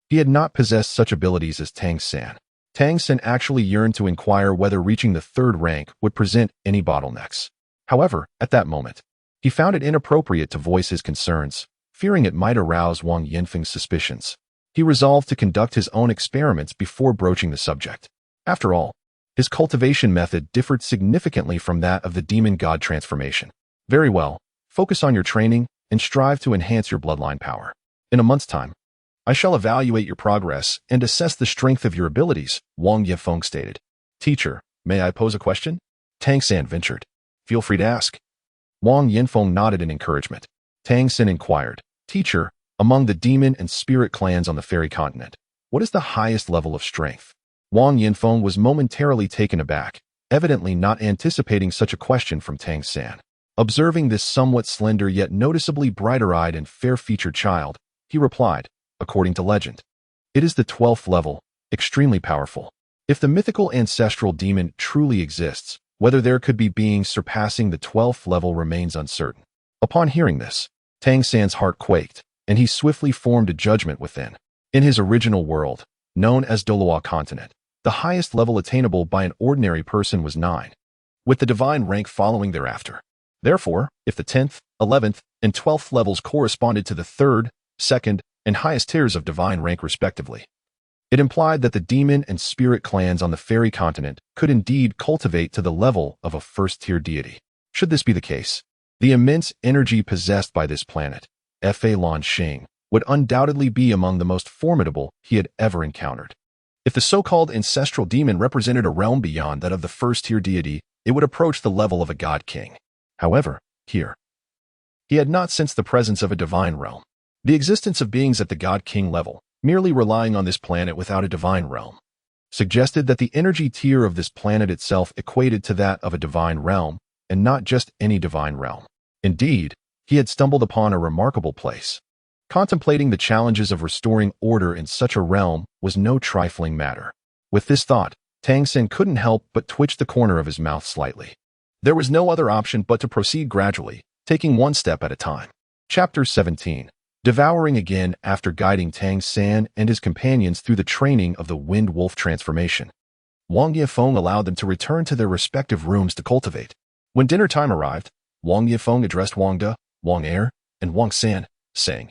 He had not possessed such abilities as Tang San. Tang San actually yearned to inquire whether reaching the third rank would present any bottlenecks. However, at that moment, he found it inappropriate to voice his concerns, fearing it might arouse Wang Yanfeng's suspicions. He resolved to conduct his own experiments before broaching the subject. After all, his cultivation method differed significantly from that of the demon god transformation. Very well, focus on your training and strive to enhance your bloodline power. In a month's time, I shall evaluate your progress and assess the strength of your abilities, Wang Yanfeng stated. Teacher, may I pose a question? Tang San ventured. Feel free to ask. Wang Yanfeng nodded in encouragement. Tang San inquired, Teacher, among the demon and spirit clans on the fairy continent, what is the highest level of strength? Wang Yanfeng was momentarily taken aback, evidently not anticipating such a question from Tang San. Observing this somewhat slender yet noticeably brighter-eyed and fair-featured child, he replied, according to legend, it is the 12th level, extremely powerful. If the mythical ancestral demon truly exists, whether there could be beings surpassing the 12th level remains uncertain. Upon hearing this, Tang San's heart quaked, and he swiftly formed a judgment within. In his original world, known as Doloa Continent, the highest level attainable by an ordinary person was 9, with the divine rank following thereafter. Therefore, if the 10th, 11th, and 12th levels corresponded to the 3rd, 2nd, and highest tiers of divine rank respectively, it implied that the demon and spirit clans on the fairy continent could indeed cultivate to the level of a first-tier deity. Should this be the case, the immense energy possessed by this planet, Fa Lan Xing, would undoubtedly be among the most formidable he had ever encountered. If the so-called ancestral demon represented a realm beyond that of the first-tier deity, it would approach the level of a god king. However, here, he had not sensed the presence of a divine realm. The existence of beings at the god king level, merely relying on this planet without a divine realm, suggested that the energy tier of this planet itself equated to that of a divine realm, and not just any divine realm. Indeed, he had stumbled upon a remarkable place. Contemplating the challenges of restoring order in such a realm was no trifling matter. With this thought, Tang San couldn't help but twitch the corner of his mouth slightly. There was no other option but to proceed gradually, taking one step at a time. Chapter 17. Devouring again after guiding Tang San and his companions through the training of the Wind Wolf transformation, Wang Yifeng allowed them to return to their respective rooms to cultivate. When dinner time arrived, Wang Yifeng addressed Wang De, Wang Er, and Wang San, saying,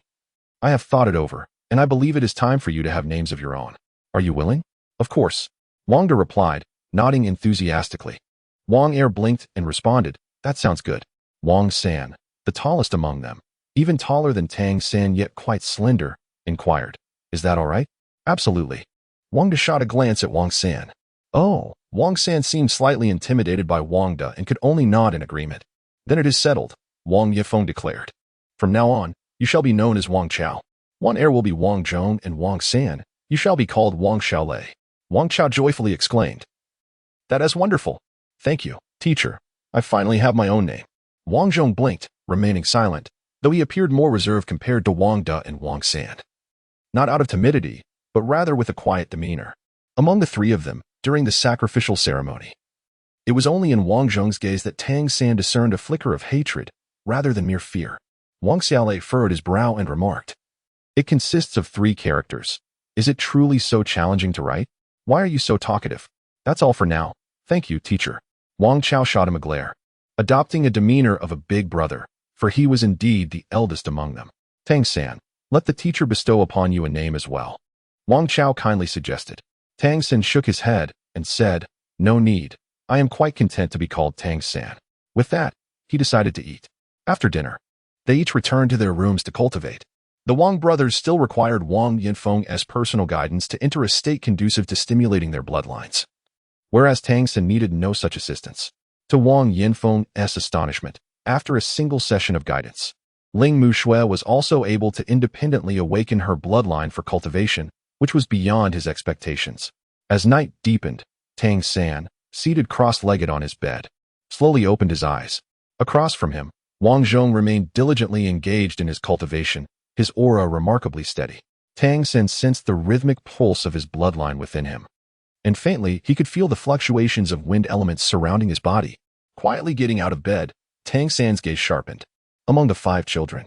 I have thought it over, and I believe it is time for you to have names of your own. Are you willing? Of course, Wang De replied, nodding enthusiastically. Wang Er blinked and responded, that sounds good. Wang San, the tallest among them, even taller than Tang San yet quite slender, inquired, is that all right? Absolutely. Wang De shot a glance at Wang San. Oh, Wang San seemed slightly intimidated by Wang De and could only nod in agreement. Then it is settled, Wang Yifeng declared. From now on, you shall be known as Wang Chao. Wang Er will be Wang Zhong, and Wang San, you shall be called Wang Xiaolei. Wang Chao joyfully exclaimed. That is wonderful. Thank you, teacher. I finally have my own name. Wang Zhong blinked, remaining silent, though he appeared more reserved compared to Wang De and Wang San. Not out of timidity, but rather with a quiet demeanor. Among the three of them, during the sacrificial ceremony, it was only in Wang Zhong's gaze that Tang San discerned a flicker of hatred, rather than mere fear. Wang Xiaolei furrowed his brow and remarked, it consists of 3 characters. Is it truly so challenging to write? Why are you so talkative? That's all for now. Thank you, teacher. Wang Chao shot him a glare, adopting a demeanor of a big brother, for he was indeed the eldest among them. Tang San, let the teacher bestow upon you a name as well. Wang Chao kindly suggested. Tang San shook his head and said, "No need. I am quite content to be called Tang San." With that, he decided to eat. After dinner, they each returned to their rooms to cultivate. The Wang brothers still required Wang Yinfeng's personal guidance to enter a state conducive to stimulating their bloodlines, whereas Tang San needed no such assistance. To Wang Yinfeng's astonishment, after a single session of guidance, Ling Mushui was also able to independently awaken her bloodline for cultivation, which was beyond his expectations. As night deepened, Tang San, seated cross-legged on his bed, slowly opened his eyes. Across from him, Wang Zhong remained diligently engaged in his cultivation, his aura remarkably steady. Tang San sensed the rhythmic pulse of his bloodline within him, and faintly he could feel the fluctuations of wind elements surrounding his body. Quietly getting out of bed, Tang San's gaze sharpened. Among the 5 children,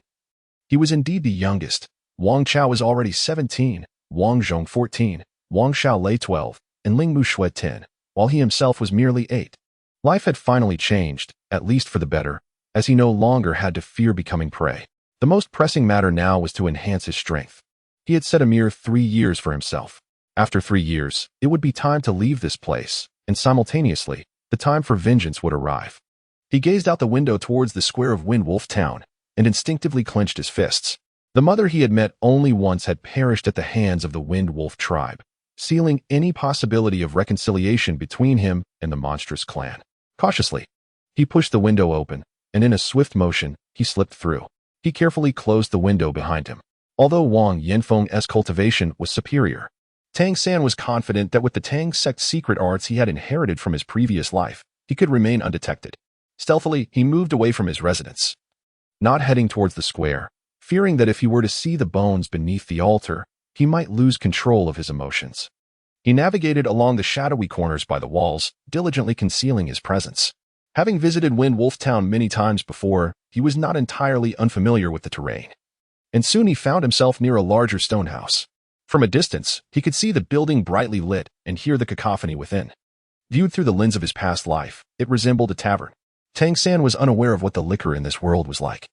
he was indeed the youngest. Wang Chao was already 17, Wang Zhong 14, Wang Xiaolei 12, and Ling Mushui 10, while he himself was merely 8. Life had finally changed, at least for the better, as he no longer had to fear becoming prey. The most pressing matter now was to enhance his strength. He had set a mere 3 years for himself. After 3 years, it would be time to leave this place, and simultaneously, the time for vengeance would arrive. He gazed out the window towards the square of Wind Wolf Town, and instinctively clenched his fists. The mother he had met only once had perished at the hands of the Wind Wolf tribe, sealing any possibility of reconciliation between him and the monstrous clan. Cautiously, he pushed the window open, and in a swift motion, he slipped through. He carefully closed the window behind him. Although Wang Yinfeng's cultivation was superior, Tang San was confident that with the Tang sect's secret arts he had inherited from his previous life, he could remain undetected. Stealthily, he moved away from his residence, not heading towards the square, fearing that if he were to see the bones beneath the altar, he might lose control of his emotions. He navigated along the shadowy corners by the walls, diligently concealing his presence. Having visited Wind Wolf Town many times before, he was not entirely unfamiliar with the terrain. And soon he found himself near a larger stone house. From a distance, he could see the building brightly lit and hear the cacophony within. Viewed through the lens of his past life, it resembled a tavern. Tang San was unaware of what the liquor in this world was like,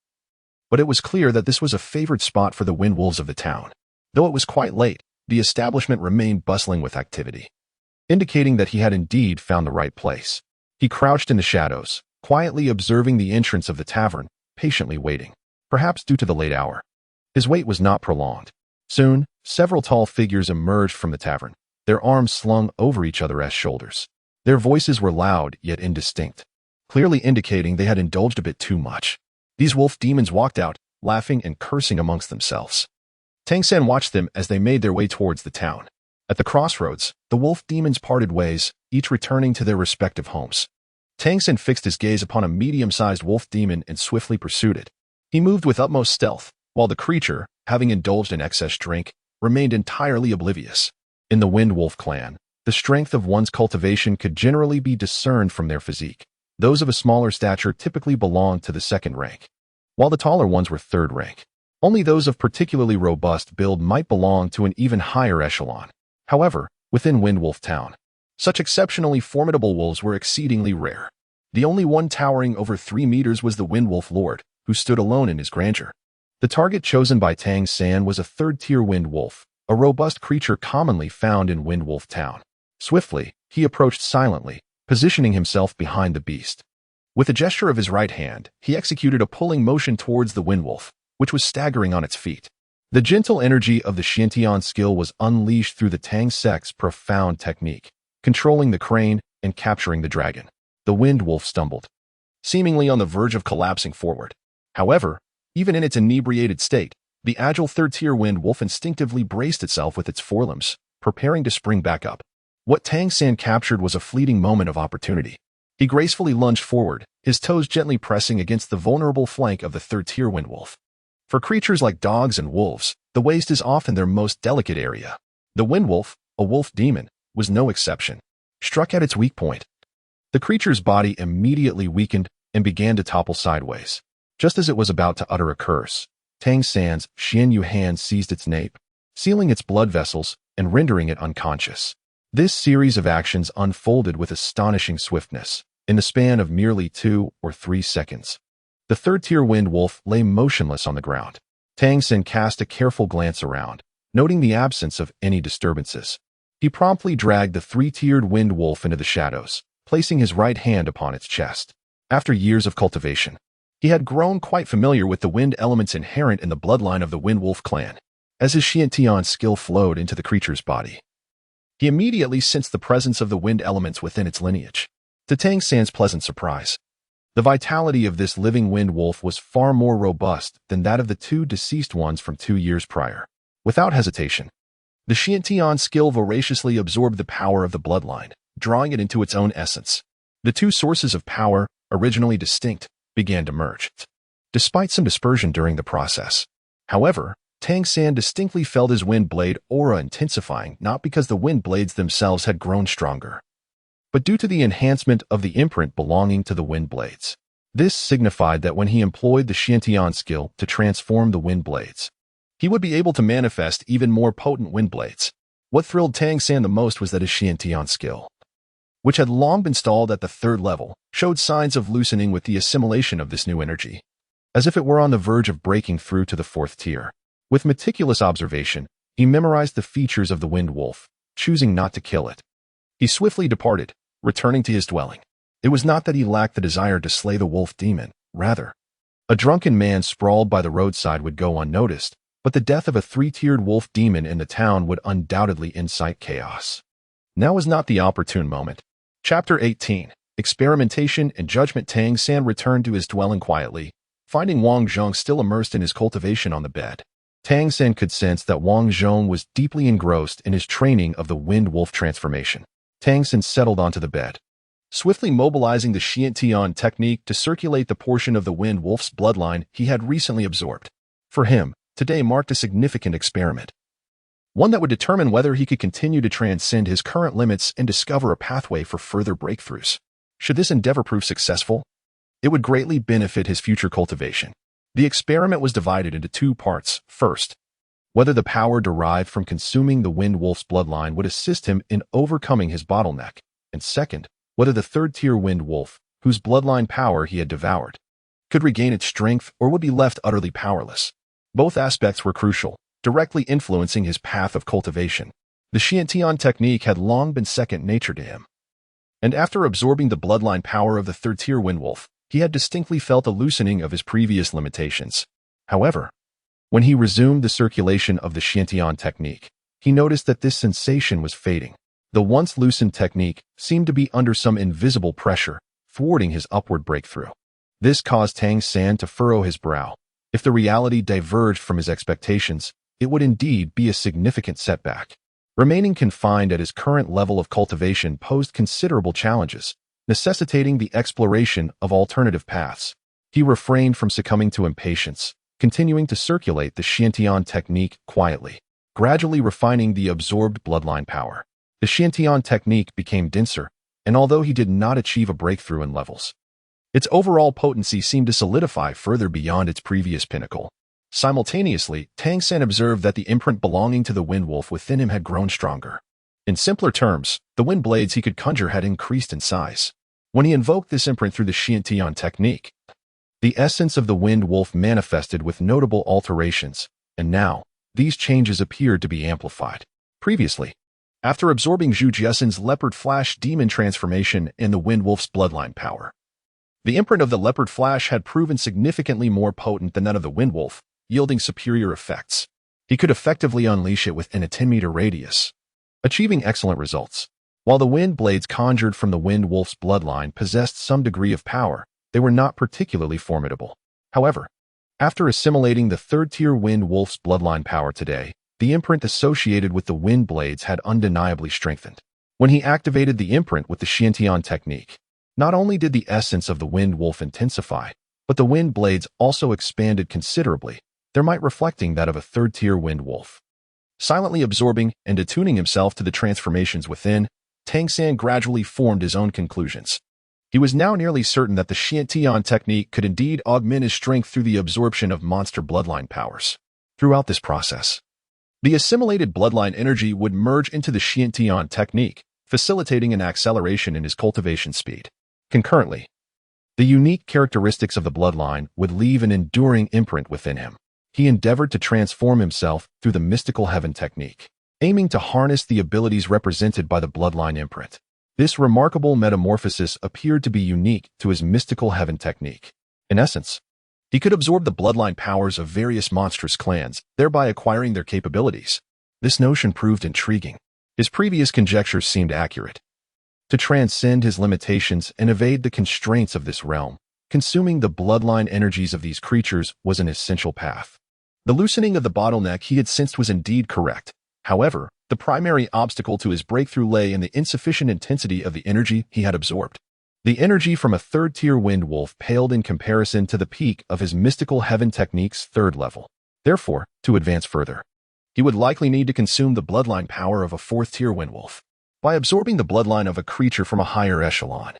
but it was clear that this was a favored spot for the wind wolves of the town. Though it was quite late, the establishment remained bustling with activity, indicating that he had indeed found the right place. He crouched in the shadows, quietly observing the entrance of the tavern, patiently waiting. Perhaps due to the late hour, his wait was not prolonged. Soon, several tall figures emerged from the tavern, their arms slung over each other's shoulders. Their voices were loud yet indistinct, clearly indicating they had indulged a bit too much. These wolf demons walked out, laughing and cursing amongst themselves. Tang San watched them as they made their way towards the town. At the crossroads, the wolf demons parted ways, each returning to their respective homes. Tang San fixed his gaze upon a medium-sized wolf demon and swiftly pursued it. He moved with utmost stealth, while the creature, having indulged in excess drink, remained entirely oblivious. In the Wind Wolf clan, the strength of one's cultivation could generally be discerned from their physique. Those of a smaller stature typically belonged to the 2nd rank, while the taller ones were 3rd rank. Only those of particularly robust build might belong to an even higher echelon. However, within Wind Wolf Town, such exceptionally formidable wolves were exceedingly rare. The only one towering over 3 meters was the Wind Wolf Lord, who stood alone in his grandeur. The target chosen by Tang San was a 3rd-tier wind wolf, a robust creature commonly found in Wind Wolf Town. Swiftly, he approached silently, positioning himself behind the beast. With a gesture of his right hand, he executed a pulling motion towards the wind wolf, which was staggering on its feet. The gentle energy of the Xiantian skill was unleashed through the Tang sect's profound technique, controlling the crane and capturing the dragon. The wind wolf stumbled, seemingly on the verge of collapsing forward. However, even in its inebriated state, the agile 3rd-tier wind wolf instinctively braced itself with its forelimbs, preparing to spring back up. What Tang San captured was a fleeting moment of opportunity. He gracefully lunged forward, his toes gently pressing against the vulnerable flank of the 3rd-tier wind wolf. For creatures like dogs and wolves, the waist is often their most delicate area. The wind wolf, a wolf demon, was no exception. Struck at its weak point, the creature's body immediately weakened and began to topple sideways. Just as it was about to utter a curse, Tang San's Xian Yu hand seized its nape, sealing its blood vessels and rendering it unconscious. This series of actions unfolded with astonishing swiftness, in the span of merely 2 or 3 seconds. The 3rd-tier wind wolf lay motionless on the ground. Tang San cast a careful glance around, Noting the absence of any disturbances, he promptly dragged the three-tiered wind wolf into the shadows, placing his right hand upon its chest. After years of cultivation, he had grown quite familiar with the wind elements inherent in the bloodline of the Wind Wolf clan. As his Xiantian skill flowed into the creature's body, he immediately sensed the presence of the wind elements within its lineage. To Tang San's pleasant surprise, the vitality of this living wind wolf was far more robust than that of the two deceased ones from 2 years prior. Without hesitation, the Xiantian skill voraciously absorbed the power of the bloodline, drawing it into its own essence. The two sources of power, originally distinct, began to merge. Despite some dispersion during the process, however, Tang San distinctly felt his wind blade aura intensifying, not because the wind blades themselves had grown stronger, but due to the enhancement of the imprint belonging to the wind blades. This signified that when he employed the Xiantian skill to transform the wind blades, he would be able to manifest even more potent wind blades. What thrilled Tang San the most was that his Xiantian skill, which had long been stalled at the 3rd level, showed signs of loosening with the assimilation of this new energy, as if it were on the verge of breaking through to the 4th tier. With meticulous observation, he memorized the features of the wind wolf, choosing not to kill it. He swiftly departed, returning to his dwelling. It was not that he lacked the desire to slay the wolf demon, rather, a drunken man sprawled by the roadside would go unnoticed, but the death of a 3-tiered wolf demon in the town would undoubtedly incite chaos. Now was not the opportune moment. Chapter 18. Experimentation and Judgment. Tang San returned to his dwelling quietly, finding Wang Zhong still immersed in his cultivation on the bed. Tang San could sense that Wang Zhong was deeply engrossed in his training of the wind wolf transformation. Tang San settled onto the bed, swiftly mobilizing the Xiantian technique to circulate the portion of the wind wolf's bloodline he had recently absorbed. For him, today marked a significant experiment, one that would determine whether he could continue to transcend his current limits and discover a pathway for further breakthroughs. Should this endeavor prove successful, it would greatly benefit his future cultivation. The experiment was divided into 2 parts. First, whether the power derived from consuming the wind wolf's bloodline would assist him in overcoming his bottleneck, and second, whether the 3rd-tier wind wolf, whose bloodline power he had devoured, could regain its strength or would be left utterly powerless. Both aspects were crucial, directly influencing his path of cultivation. The Xiantian technique had long been second nature to him, and after absorbing the bloodline power of the 3rd-tier wind wolf, he had distinctly felt a loosening of his previous limitations. However, when he resumed the circulation of the Xiantian technique, he noticed that this sensation was fading. The once loosened technique seemed to be under some invisible pressure, thwarting his upward breakthrough. This caused Tang San to furrow his brow. If the reality diverged from his expectations, it would indeed be a significant setback. Remaining confined at his current level of cultivation posed considerable challenges, necessitating the exploration of alternative paths. He refrained from succumbing to impatience, continuing to circulate the Xiantian technique quietly, gradually refining the absorbed bloodline power. The Xiantian technique became denser, and although he did not achieve a breakthrough in levels, its overall potency seemed to solidify further beyond its previous pinnacle. Simultaneously, Tang San observed that the imprint belonging to the wind wolf within him had grown stronger. In simpler terms, the wind blades he could conjure had increased in size. When he invoked this imprint through the Xiantian technique, the essence of the wind wolf manifested with notable alterations, and now, these changes appeared to be amplified. Previously, after absorbing Zhu Jiesen's leopard flash demon transformation and the wind wolf's bloodline power, the imprint of the leopard flash had proven significantly more potent than that of the wind wolf, yielding superior effects. He could effectively unleash it within a 10-meter radius, achieving excellent results. While the wind blades conjured from the wind wolf's bloodline possessed some degree of power, they were not particularly formidable. However, after assimilating the 3rd-tier wind wolf's bloodline power today, the imprint associated with the wind blades had undeniably strengthened. When he activated the imprint with the Xiantian technique, not only did the essence of the wind wolf intensify, but the wind blades also expanded considerably, their might reflecting that of a 3rd-tier wind wolf. Silently absorbing and attuning himself to the transformations within, Tang San gradually formed his own conclusions. He was now nearly certain that the Xiantian technique could indeed augment his strength through the absorption of monster bloodline powers. Throughout this process, the assimilated bloodline energy would merge into the Xiantian technique, facilitating an acceleration in his cultivation speed. Concurrently, the unique characteristics of the bloodline would leave an enduring imprint within him. he endeavored to transform himself through the mystical heaven technique, aiming to harness the abilities represented by the bloodline imprint. This remarkable metamorphosis appeared to be unique to his mystical heaven technique. In essence, he could absorb the bloodline powers of various monstrous clans, thereby acquiring their capabilities. This notion proved intriguing. His previous conjectures seemed accurate. To transcend his limitations and evade the constraints of this realm, consuming the bloodline energies of these creatures was an essential path. The loosening of the bottleneck he had sensed was indeed correct. However, the primary obstacle to his breakthrough lay in the insufficient intensity of the energy he had absorbed. The energy from a third-tier wind wolf paled in comparison to the peak of his mystical heaven technique's third level. Therefore, to advance further, he would likely need to consume the bloodline power of a fourth-tier wind wolf. By absorbing the bloodline of a creature from a higher echelon,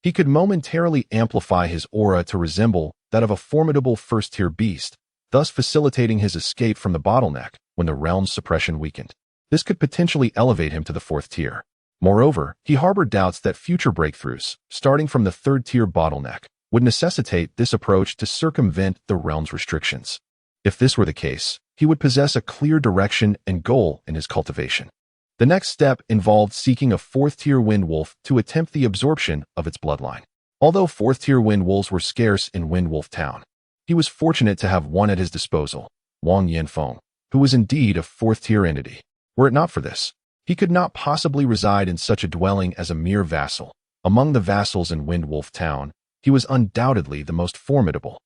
he could momentarily amplify his aura to resemble that of a formidable first-tier beast, thus facilitating his escape from the bottleneck when the realm's suppression weakened. This could potentially elevate him to the fourth tier. Moreover, he harbored doubts that future breakthroughs, starting from the third-tier bottleneck, would necessitate this approach to circumvent the realm's restrictions. If this were the case, he would possess a clear direction and goal in his cultivation. The next step involved seeking a fourth-tier wind wolf to attempt the absorption of its bloodline. Although fourth-tier wind wolves were scarce in Wind Wolf Town, he was fortunate to have one at his disposal, Wang Yanfeng, who was indeed a fourth-tier entity. Were it not for this, he could not possibly reside in such a dwelling as a mere vassal. Among the vassals in Wind Wolf Town, he was undoubtedly the most formidable.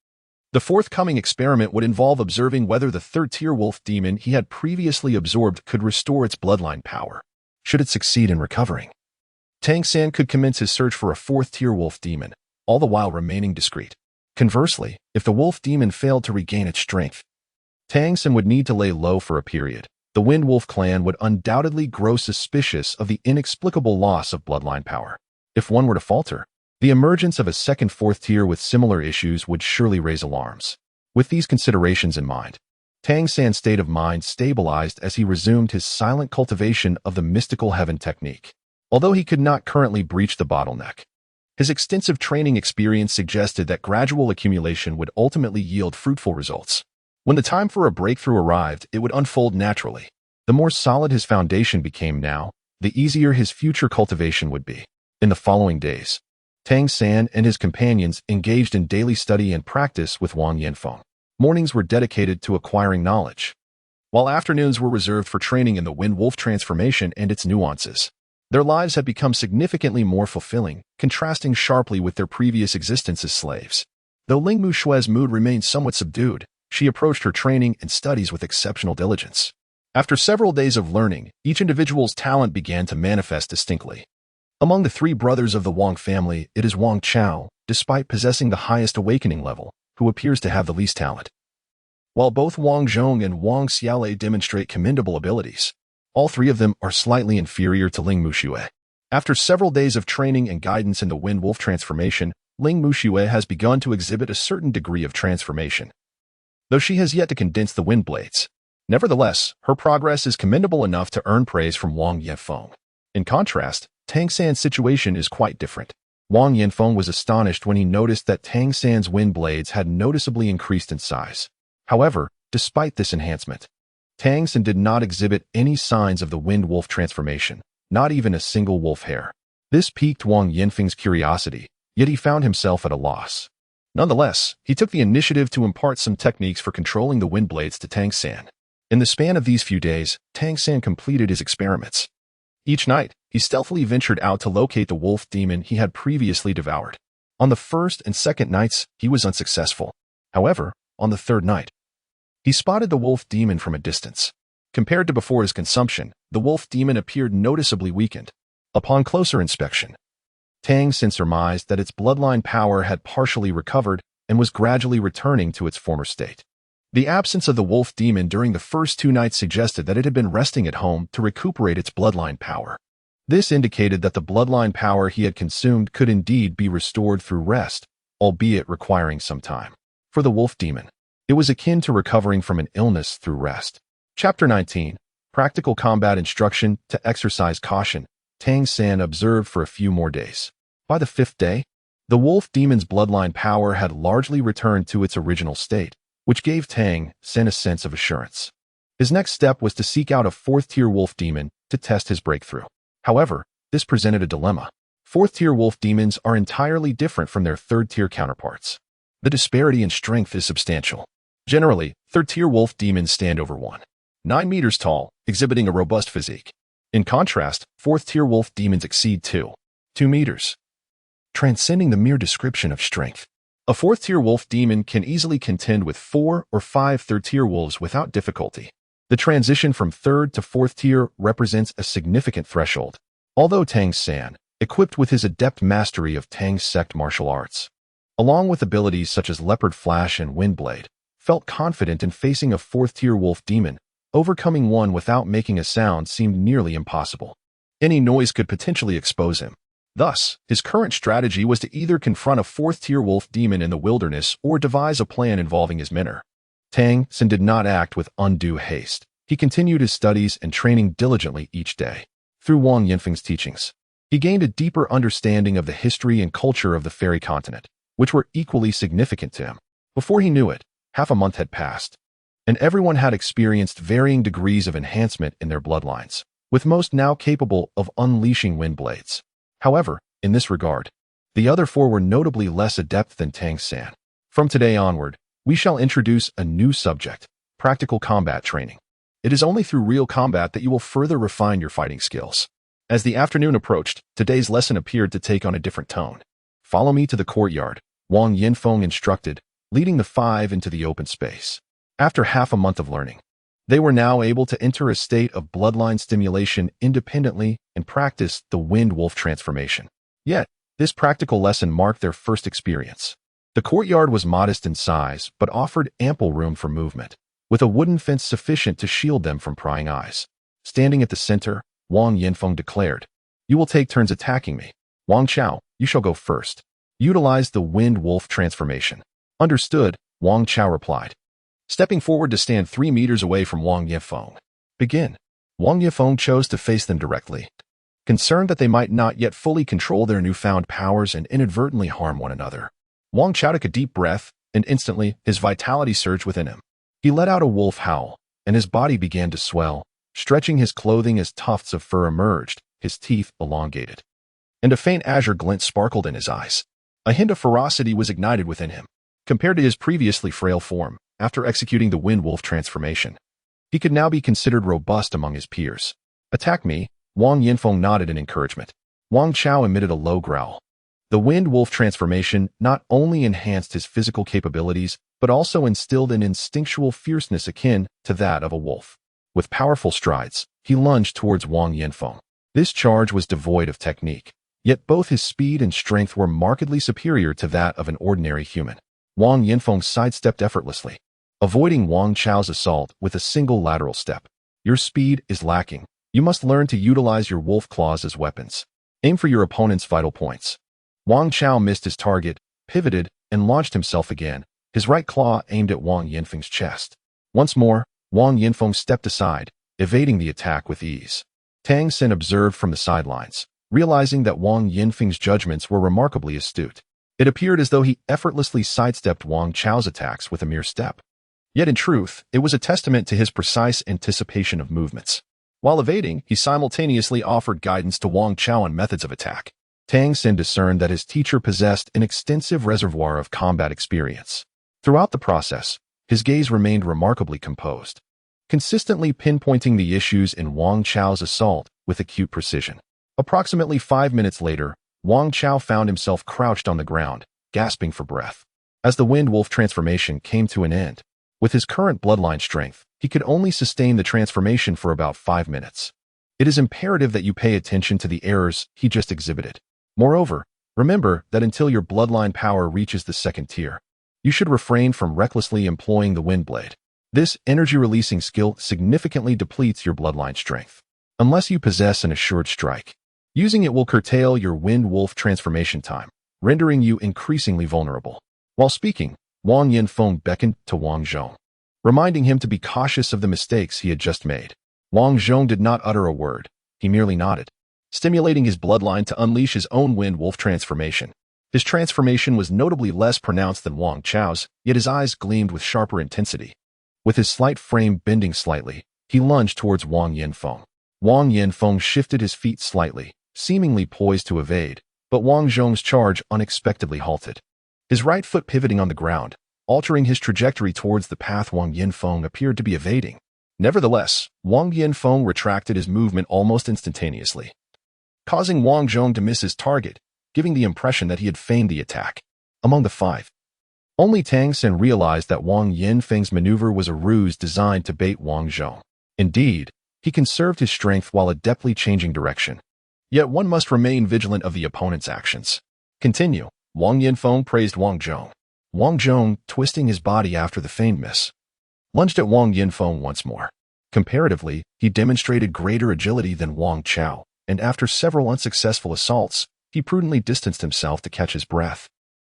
The forthcoming experiment would involve observing whether the third-tier wolf demon he had previously absorbed could restore its bloodline power. Should it succeed in recovering, Tang could commence his search for a fourth-tier wolf demon, all the while remaining discreet. Conversely, if the wolf demon failed to regain its strength, Tang would need to lay low for a period. The Wind Wolf clan would undoubtedly grow suspicious of the inexplicable loss of bloodline power. If one were to falter, the emergence of a second fourth tier with similar issues would surely raise alarms. With these considerations in mind, Tang San's state of mind stabilized as he resumed his silent cultivation of the mystical heaven technique. Although he could not currently breach the bottleneck, his extensive training experience suggested that gradual accumulation would ultimately yield fruitful results. When the time for a breakthrough arrived, it would unfold naturally. The more solid his foundation became now, the easier his future cultivation would be. In the following days, Tang San and his companions engaged in daily study and practice with Wang Yanfeng. Mornings were dedicated to acquiring knowledge, while afternoons were reserved for training in the Wind Wolf transformation and its nuances. Their lives had become significantly more fulfilling, contrasting sharply with their previous existence as slaves. Though Ling Mushue's mood remained somewhat subdued, she approached her training and studies with exceptional diligence. After several days of learning, each individual's talent began to manifest distinctly. Among the three brothers of the Wang family, it is Wang Chao, despite possessing the highest awakening level, who appears to have the least talent. While both Wang Zhong and Wang Xiaolei demonstrate commendable abilities, all three of them are slightly inferior to Ling Muxue. After several days of training and guidance in the Wind Wolf transformation, Ling Muxue has begun to exhibit a certain degree of transformation, though she has yet to condense the wind blades. Nevertheless, her progress is commendable enough to earn praise from Wang Yanfeng. In contrast, Tang San's situation is quite different. Wang Yanfeng was astonished when he noticed that Tang San's wind blades had noticeably increased in size. However, despite this enhancement, Tang San did not exhibit any signs of the Wind Wolf transformation, not even a single wolf hair. This piqued Wang Yanfeng's curiosity, yet he found himself at a loss. Nonetheless, he took the initiative to impart some techniques for controlling the wind blades to Tang San. In the span of these few days, Tang San completed his experiments. Each night, he stealthily ventured out to locate the wolf demon he had previously devoured. On the first and second nights, he was unsuccessful. However, on the third night, he spotted the wolf demon from a distance. Compared to before his consumption, the wolf demon appeared noticeably weakened. Upon closer inspection, Tang San surmised that its bloodline power had partially recovered and was gradually returning to its former state. The absence of the wolf demon during the first 2 nights suggested that it had been resting at home to recuperate its bloodline power. This indicated that the bloodline power he had consumed could indeed be restored through rest, albeit requiring some time. For the wolf demon, it was akin to recovering from an illness through rest. Chapter 19. Practical Combat Instruction to Exercise Caution. Tang San observed for a few more days. By the 5th day, the wolf demon's bloodline power had largely returned to its original state, which gave Tang Sen a sense of assurance. His next step was to seek out a fourth-tier wolf demon to test his breakthrough. However, this presented a dilemma. Fourth-tier wolf demons are entirely different from their third-tier counterparts. The disparity in strength is substantial. Generally, third-tier wolf demons stand over 1.9 meters tall, exhibiting a robust physique. In contrast, fourth-tier wolf demons exceed 2 meters, transcending the mere description of strength. A fourth-tier wolf demon can easily contend with 4 or 5 third-tier wolves without difficulty. The transition from third to fourth tier represents a significant threshold. Although Tang San, equipped with his adept mastery of Tang's sect martial arts, along with abilities such as Leopard Flash and Windblade, felt confident in facing a fourth-tier wolf demon, overcoming one without making a sound seemed nearly impossible. Any noise could potentially expose him. Thus, his current strategy was to either confront a fourth-tier wolf demon in the wilderness or devise a plan involving his mentor. Tang Sen did not act with undue haste. He continued his studies and training diligently each day. Through Wang Yanfeng's teachings, he gained a deeper understanding of the history and culture of the fairy continent, which were equally significant to him. Before he knew it, half a month had passed, and everyone had experienced varying degrees of enhancement in their bloodlines, with most now capable of unleashing wind blades. However, in this regard, the other 4 were notably less adept than Tang San. From today onward, we shall introduce a new subject, practical combat training. It is only through real combat that you will further refine your fighting skills. As the afternoon approached, today's lesson appeared to take on a different tone. Follow me to the courtyard, Wang Yanfeng instructed, leading the 5 into the open space. After half a month of learning, they were now able to enter a state of bloodline stimulation independently and practice the wind wolf transformation. Yet, this practical lesson marked their first experience. The courtyard was modest in size, but offered ample room for movement, with a wooden fence sufficient to shield them from prying eyes. Standing at the center, Wang Yanfeng declared, "You will take turns attacking me. Wang Chao, you shall go first. Utilize the wind wolf transformation." "Understood," Wang Chao replied, stepping forward to stand 3 meters away from Wang Yanfeng. "Begin." Wang Yanfeng chose to face them directly, concerned that they might not yet fully control their newfound powers and inadvertently harm one another. Wang Chao took a deep breath, and instantly his vitality surged within him. He let out a wolf howl, and his body began to swell, stretching his clothing as tufts of fur emerged, his teeth elongated, and a faint azure glint sparkled in his eyes. A hint of ferocity was ignited within him. Compared to his previously frail form, after executing the wind wolf transformation, he could now be considered robust among his peers. "Attack me," Wang Yanfeng nodded in encouragement. Wang Chao emitted a low growl. The wind wolf transformation not only enhanced his physical capabilities, but also instilled an instinctual fierceness akin to that of a wolf. With powerful strides, he lunged towards Wang Yanfeng. This charge was devoid of technique, yet both his speed and strength were markedly superior to that of an ordinary human. Wang Yanfeng sidestepped effortlessly, avoiding Wang Chao's assault with a single lateral step. "Your speed is lacking. You must learn to utilize your wolf claws as weapons. Aim for your opponent's vital points." Wang Chao missed his target, pivoted, and launched himself again, his right claw aimed at Wang Yanfeng's chest. Once more, Wang Yanfeng stepped aside, evading the attack with ease. Tang Sen observed from the sidelines, realizing that Wang Yanfeng's judgments were remarkably astute. It appeared as though he effortlessly sidestepped Wang Chao's attacks with a mere step. Yet in truth, it was a testament to his precise anticipation of movements. While evading, he simultaneously offered guidance to Wang Chao on methods of attack. Tang Sen discerned that his teacher possessed an extensive reservoir of combat experience. Throughout the process, his gaze remained remarkably composed, consistently pinpointing the issues in Wang Chao's assault with acute precision. Approximately 5 minutes later, Wang Chao found himself crouched on the ground, gasping for breath. As the wind wolf transformation came to an end, with his current bloodline strength, he could only sustain the transformation for about 5 minutes. It is imperative that you pay attention to the errors he just exhibited. Moreover, remember that until your bloodline power reaches the second tier, you should refrain from recklessly employing the wind blade. This energy-releasing skill significantly depletes your bloodline strength. Unless you possess an assured strike, using it will curtail your wind wolf transformation time, rendering you increasingly vulnerable. While speaking, Wang Yanfeng beckoned to Wang Zhong, reminding him to be cautious of the mistakes he had just made. Wang Zhong did not utter a word. He merely nodded, stimulating his bloodline to unleash his own wind wolf transformation. His transformation was notably less pronounced than Wang Chao's, yet his eyes gleamed with sharper intensity. With his slight frame bending slightly, he lunged towards Wang Yanfeng. Wang Yanfeng shifted his feet slightly, seemingly poised to evade, but Wang Zhong's charge unexpectedly halted. His right foot pivoting on the ground, altering his trajectory towards the path Wang Yanfeng appeared to be evading. Nevertheless, Wang Yanfeng retracted his movement almost instantaneously, causing Wang Zhong to miss his target, giving the impression that he had feigned the attack. Among the five, only Tang Sen realized that Wang Yanfeng's maneuver was a ruse designed to bait Wang Zhong. Indeed, he conserved his strength while adeptly changing direction. Yet one must remain vigilant of the opponent's actions. Continue. Wang Yanfeng praised Wang Zhong. Wang Zhong, twisting his body after the feigned miss, lunged at Wang Yanfeng once more. Comparatively, he demonstrated greater agility than Wang Chao, and after several unsuccessful assaults, he prudently distanced himself to catch his breath.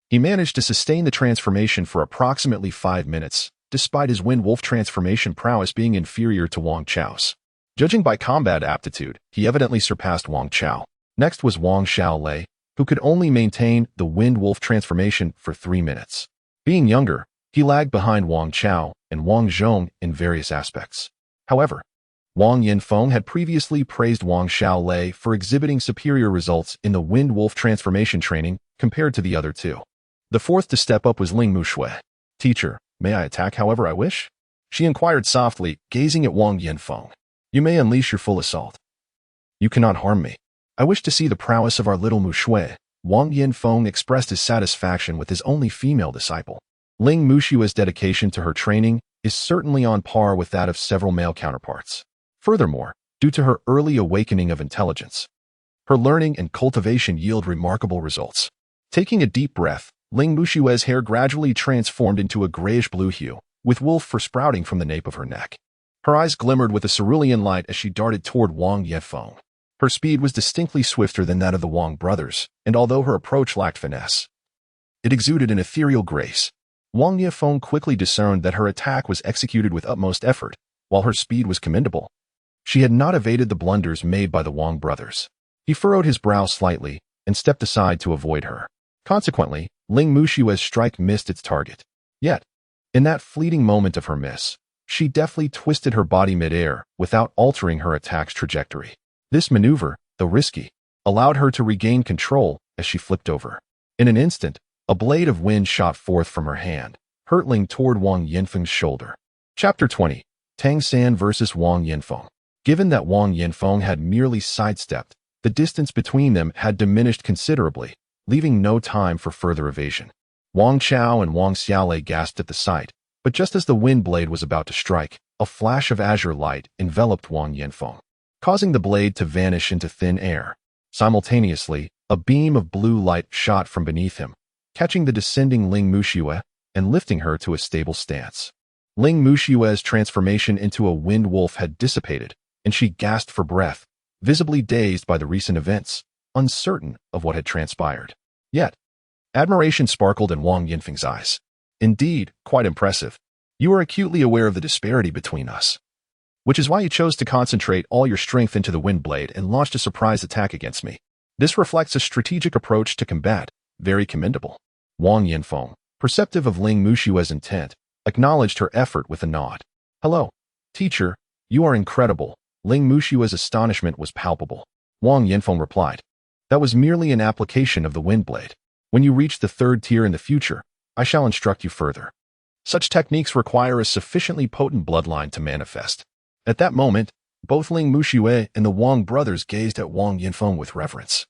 He managed to sustain the transformation for approximately 5 minutes, despite his Wind Wolf transformation prowess being inferior to Wang Chao's. Judging by combat aptitude, he evidently surpassed Wang Chao. Next was Wang Xiaolei, who could only maintain the Wind Wolf transformation for 3 minutes. Being younger, he lagged behind Wang Chao and Wang Zhong in various aspects. However, Wang Yanfeng had previously praised Wang Xiaolei for exhibiting superior results in the Wind Wolf transformation training compared to the other two. The fourth to step up was Ling Mushui. Teacher, may I attack however I wish? She inquired softly, gazing at Wang Yanfeng. You may unleash your full assault. You cannot harm me. I wish to see the prowess of our little Mushui. Wang Yanfeng expressed his satisfaction with his only female disciple. Ling Mushui's dedication to her training is certainly on par with that of several male counterparts. Furthermore, due to her early awakening of intelligence, her learning and cultivation yield remarkable results. Taking a deep breath, Ling Mushui's hair gradually transformed into a grayish-blue hue, with wolf fur sprouting from the nape of her neck. Her eyes glimmered with a cerulean light as she darted toward Wang Yanfeng. Her speed was distinctly swifter than that of the Wang brothers, and although her approach lacked finesse, it exuded an ethereal grace. Wang Yanfeng quickly discerned that her attack was executed with utmost effort, while her speed was commendable. She had not evaded the blunders made by the Wang brothers. He furrowed his brow slightly and stepped aside to avoid her. Consequently, Ling Mushui's strike missed its target. Yet, in that fleeting moment of her miss, she deftly twisted her body mid-air without altering her attack's trajectory. This maneuver, though risky, allowed her to regain control as she flipped over. In an instant, a blade of wind shot forth from her hand, hurtling toward Wang Yanfeng's shoulder. Chapter 20. Tang San versus Wang Yanfeng. Given that Wang Yanfeng had merely sidestepped, the distance between them had diminished considerably, leaving no time for further evasion. Wang Chao and Wang Xiaolei gasped at the sight, but just as the wind blade was about to strike, a flash of azure light enveloped Wang Yanfeng, causing the blade to vanish into thin air. Simultaneously, a beam of blue light shot from beneath him, catching the descending Ling Mushui and lifting her to a stable stance. Ling Mushui's transformation into a wind wolf had dissipated, and she gasped for breath, visibly dazed by the recent events, uncertain of what had transpired. Yet, admiration sparkled in Wang Yanfeng's eyes. Indeed, quite impressive. You are acutely aware of the disparity between us, which is why you chose to concentrate all your strength into the wind blade and launched a surprise attack against me. This reflects a strategic approach to combat, very commendable. Wang Yanfeng, perceptive of Ling Mushui's intent, acknowledged her effort with a nod. Hello, teacher, you are incredible. Ling Mushui's astonishment was palpable. Wang Yanfeng replied, that was merely an application of the wind blade. When you reach the 3rd tier in the future, I shall instruct you further. Such techniques require a sufficiently potent bloodline to manifest. At that moment, both Ling Mushui and the Wang brothers gazed at Wang Yanfeng with reverence,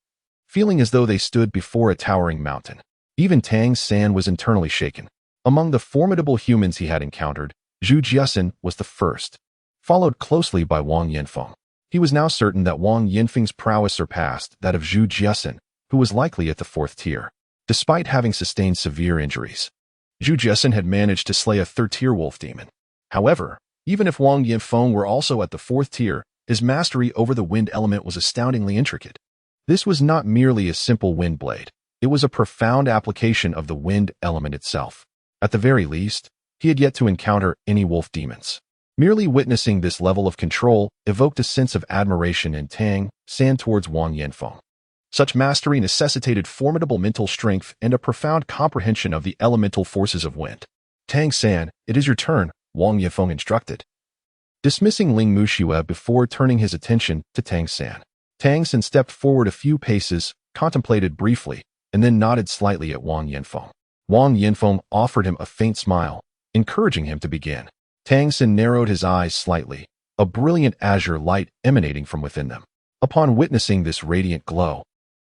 feeling as though they stood before a towering mountain. Even Tang San was internally shaken. Among the formidable humans he had encountered, Zhu Jiasen was the first, followed closely by Wang Yanfeng. He was now certain that Wang Yanfeng's prowess surpassed that of Zhu Jiasen, who was likely at the 4th tier. Despite having sustained severe injuries, Zhu Jiasen had managed to slay a 3rd-tier wolf demon. However, even if Wang Yanfeng were also at the 4th tier, his mastery over the wind element was astoundingly intricate. This was not merely a simple wind blade. It was a profound application of the wind element itself. At the very least, he had yet to encounter any wolf demons. Merely witnessing this level of control evoked a sense of admiration in Tang San towards Wang Yanfeng. Such mastery necessitated formidable mental strength and a profound comprehension of the elemental forces of wind. Tang San, it is your turn, Wang Yifeng instructed, dismissing Ling Muxue before turning his attention to Tang San. Tang San stepped forward a few paces, contemplated briefly, and then nodded slightly at Wang Yifeng. Wang Yifeng offered him a faint smile, encouraging him to begin. Tang San narrowed his eyes slightly, a brilliant azure light emanating from within them. Upon witnessing this radiant glow,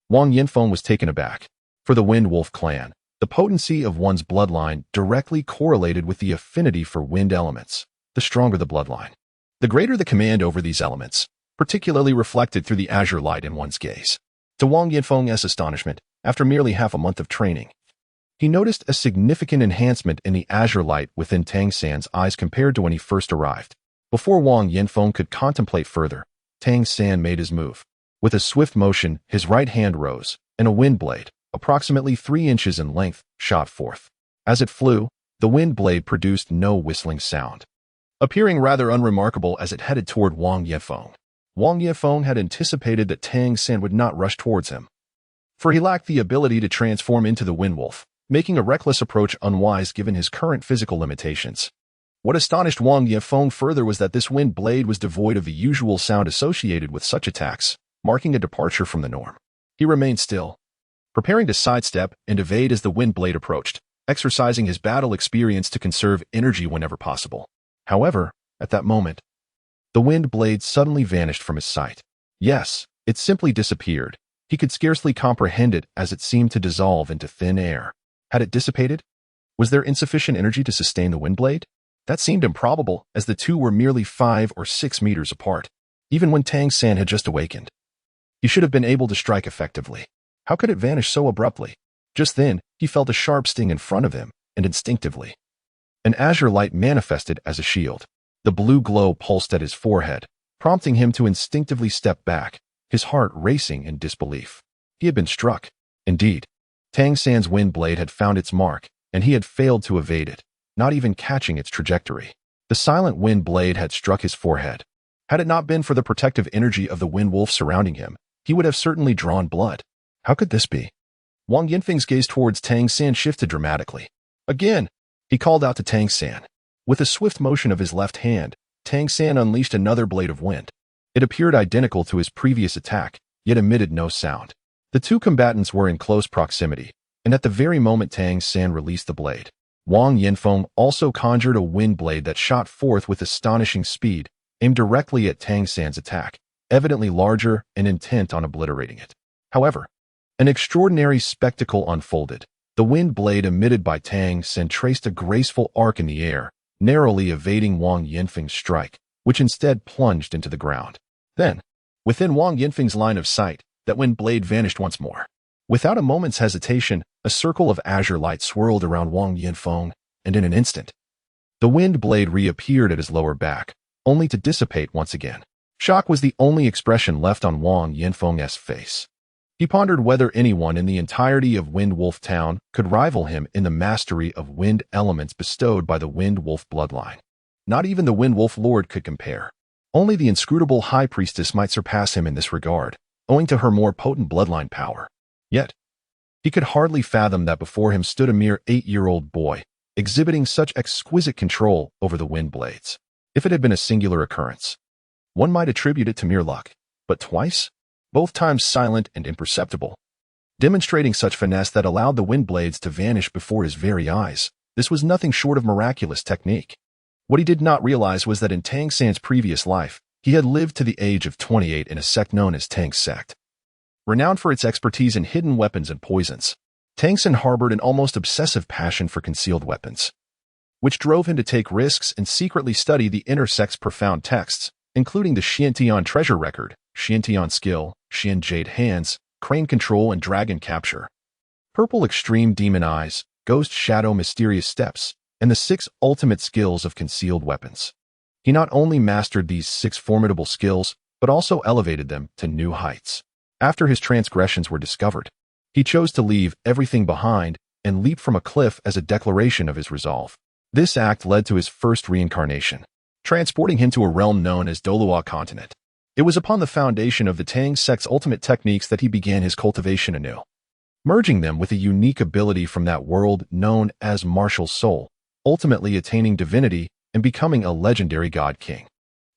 Wang Yifeng was taken aback. For the Wind Wolf clan, the potency of one's bloodline directly correlated with the affinity for wind elements. The stronger the bloodline, the greater the command over these elements, particularly reflected through the azure light in one's gaze. To Wang Yifeng's astonishment, after merely half a month of training, he noticed a significant enhancement in the azure light within Tang San's eyes compared to when he first arrived. Before Wang Yifeng could contemplate further, Tang San made his move. With a swift motion, his right hand rose, and a wind blade, approximately 3 inches in length, shot forth. As it flew, the wind blade produced no whistling sound, appearing rather unremarkable as it headed toward Wang Yifeng. Wang Yifeng had anticipated that Tang San would not rush towards him, for he lacked the ability to transform into the Wind Wolf, making a reckless approach unwise given his current physical limitations. What astonished Wang Yifeng further was that this wind blade was devoid of the usual sound associated with such attacks, marking a departure from the norm. He remained still, preparing to sidestep and evade as the wind blade approached, exercising his battle experience to conserve energy whenever possible. However, at that moment, the wind blade suddenly vanished from his sight. Yes, it simply disappeared. He could scarcely comprehend it as it seemed to dissolve into thin air. Had it dissipated? Was there insufficient energy to sustain the wind blade? That seemed improbable, as the two were merely 5 or 6 meters apart. Even when Tang San had just awakened, he should have been able to strike effectively. How could it vanish so abruptly? Just then, he felt a sharp sting in front of him, and instinctively, an azure light manifested as a shield. The blue glow pulsed at his forehead, prompting him to instinctively step back, his heart racing in disbelief. He had been struck. Indeed, Tang San's wind blade had found its mark, and he had failed to evade it, not even catching its trajectory. The silent wind blade had struck his forehead. Had it not been for the protective energy of the Wind Wolf surrounding him, he would have certainly drawn blood. How could this be? Wang Yifeng's gaze towards Tang San shifted dramatically. Again, he called out to Tang San. With a swift motion of his left hand, Tang San unleashed another blade of wind. It appeared identical to his previous attack, yet emitted no sound. The two combatants were in close proximity, and at the very moment Tang San released the blade, Wang Yifeng also conjured a wind blade that shot forth with astonishing speed, aimed directly at Tang San's attack, evidently larger and intent on obliterating it. However, an extraordinary spectacle unfolded. The wind blade emitted by Tang San traced a graceful arc in the air, narrowly evading Wang Yifeng's strike, which instead plunged into the ground. Then, within Wang Yifeng's line of sight, that wind blade vanished once more. Without a moment's hesitation, a circle of azure light swirled around Wang Yifeng, and in an instant, the wind blade reappeared at his lower back, only to dissipate once again. Shock was the only expression left on Wang Yifeng's face. He pondered whether anyone in the entirety of Wind Wolf Town could rival him in the mastery of wind elements bestowed by the Wind Wolf bloodline. Not even the Wind Wolf Lord could compare. Only the inscrutable High Priestess might surpass him in this regard, owing to her more potent bloodline power. Yet, he could hardly fathom that before him stood a mere 8-year-old boy, exhibiting such exquisite control over the wind blades. If it had been a singular occurrence, one might attribute it to mere luck, but twice? Both times silent and imperceptible, demonstrating such finesse that allowed the wind blades to vanish before his very eyes. This was nothing short of miraculous technique. What he did not realize was that in Tang San's previous life, he had lived to the age of 28 in a sect known as Tang's sect. Renowned for its expertise in hidden weapons and poisons, Tang San harbored an almost obsessive passion for concealed weapons, which drove him to take risks and secretly study the inner sect's profound texts, including the Xiantian treasure record, Xiantian skill, Xian jade hands, crane control and dragon capture, purple extreme demon eyes, ghost shadow mysterious steps, and the 6 ultimate skills of concealed weapons. He not only mastered these 6 formidable skills, but also elevated them to new heights. After his transgressions were discovered, he chose to leave everything behind and leap from a cliff as a declaration of his resolve. This act led to his first reincarnation, transporting him to a realm known as Dolua Continent. It was upon the foundation of the Tang sect's ultimate techniques that he began his cultivation anew, merging them with a unique ability from that world known as martial soul, ultimately attaining divinity and becoming a legendary god king.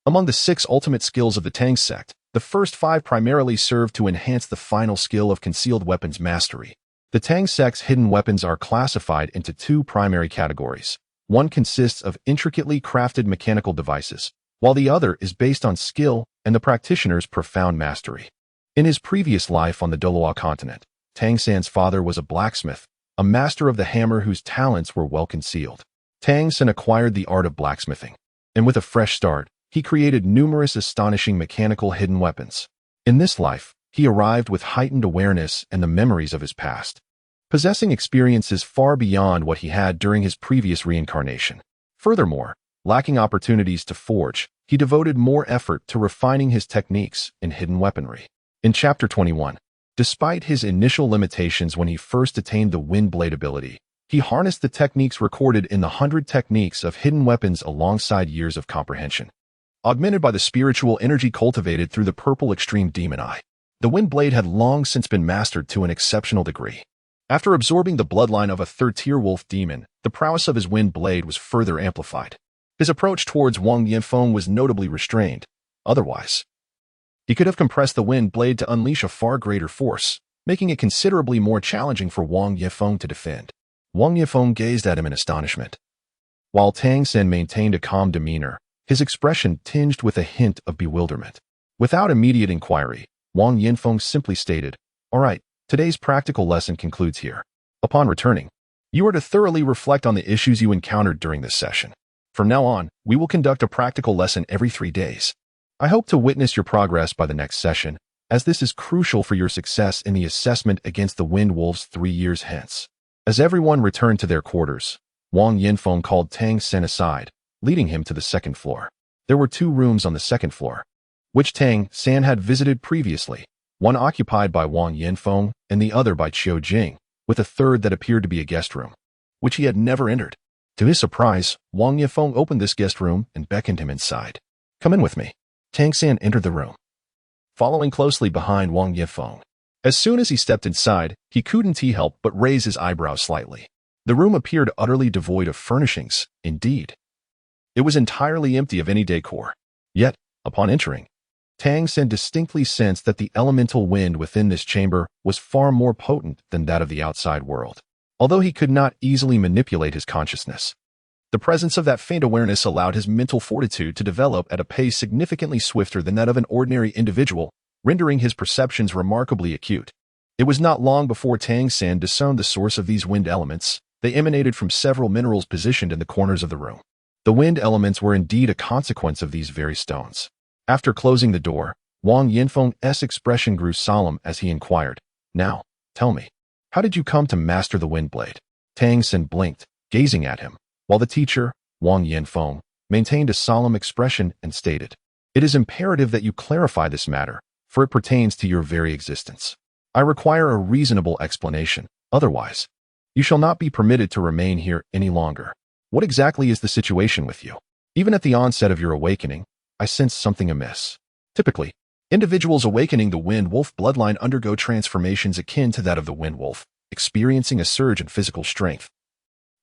Among the 6 ultimate skills of the Tang sect, the first 5 primarily serve to enhance the final skill of concealed weapons mastery. The Tang sect's hidden weapons are classified into 2 primary categories. One consists of intricately crafted mechanical devices, while the other is based on skill and the practitioner's profound mastery. In his previous life on the Doloa continent, Tang San's father was a blacksmith, a master of the hammer whose talents were well concealed. Tang San acquired the art of blacksmithing, and with a fresh start, he created numerous astonishing mechanical hidden weapons. In this life, he arrived with heightened awareness and the memories of his past, possessing experiences far beyond what he had during his previous reincarnation. Furthermore, lacking opportunities to forge, he devoted more effort to refining his techniques in hidden weaponry. In Chapter 21, despite his initial limitations when he first attained the wind blade ability, he harnessed the techniques recorded in the 100 techniques of hidden weapons alongside years of comprehension, augmented by the spiritual energy cultivated through the purple extreme demon eye. The wind blade had long since been mastered to an exceptional degree. After absorbing the bloodline of a third-tier wolf demon, the prowess of his wind blade was further amplified. His approach towards Wang Yinfeng was notably restrained. Otherwise, he could have compressed the wind blade to unleash a far greater force, making it considerably more challenging for Wang Yinfeng to defend. Wang Yinfeng gazed at him in astonishment. While Tang San maintained a calm demeanor, his expression tinged with a hint of bewilderment. Without immediate inquiry, Wang Yinfeng simply stated, "All right, today's practical lesson concludes here. Upon returning, you are to thoroughly reflect on the issues you encountered during this session. From now on, we will conduct a practical lesson every 3 days. I hope to witness your progress by the next session, as this is crucial for your success in the assessment against the Wind Wolves 3 years hence." As everyone returned to their quarters, Wang Yinfeng called Tang San aside, leading him to the 2nd floor. There were 2 rooms on the 2nd floor, which Tang San had visited previously, one occupied by Wang Yinfeng and the other by Qiu Jing, with a third that appeared to be a guest room, which he had never entered. To his surprise, Wang Yinfeng opened this guest room and beckoned him inside. "Come in with me." Tang San entered the room, following closely behind Wang Yinfeng. As soon as he stepped inside, he couldn't help but raise his eyebrows slightly. The room appeared utterly devoid of furnishings. Indeed, it was entirely empty of any decor. Yet, upon entering, Tang San distinctly sensed that the elemental wind within this chamber was far more potent than that of the outside world. Although he could not easily manipulate his consciousness, the presence of that faint awareness allowed his mental fortitude to develop at a pace significantly swifter than that of an ordinary individual, rendering his perceptions remarkably acute. It was not long before Tang San discerned the source of these wind elements. They emanated from several minerals positioned in the corners of the room. The wind elements were indeed a consequence of these very stones. After closing the door, Wang Yinfeng's expression grew solemn as he inquired, "Now, tell me, how did you come to master the wind blade?" Tang San blinked, gazing at him, while the teacher, Wang Yinfeng, maintained a solemn expression and stated, "It is imperative that you clarify this matter, for it pertains to your very existence. I require a reasonable explanation, otherwise, you shall not be permitted to remain here any longer. What exactly is the situation with you? Even at the onset of your awakening, I sensed something amiss." Typically, individuals awakening the Wind Wolf bloodline undergo transformations akin to that of the Wind Wolf, experiencing a surge in physical strength,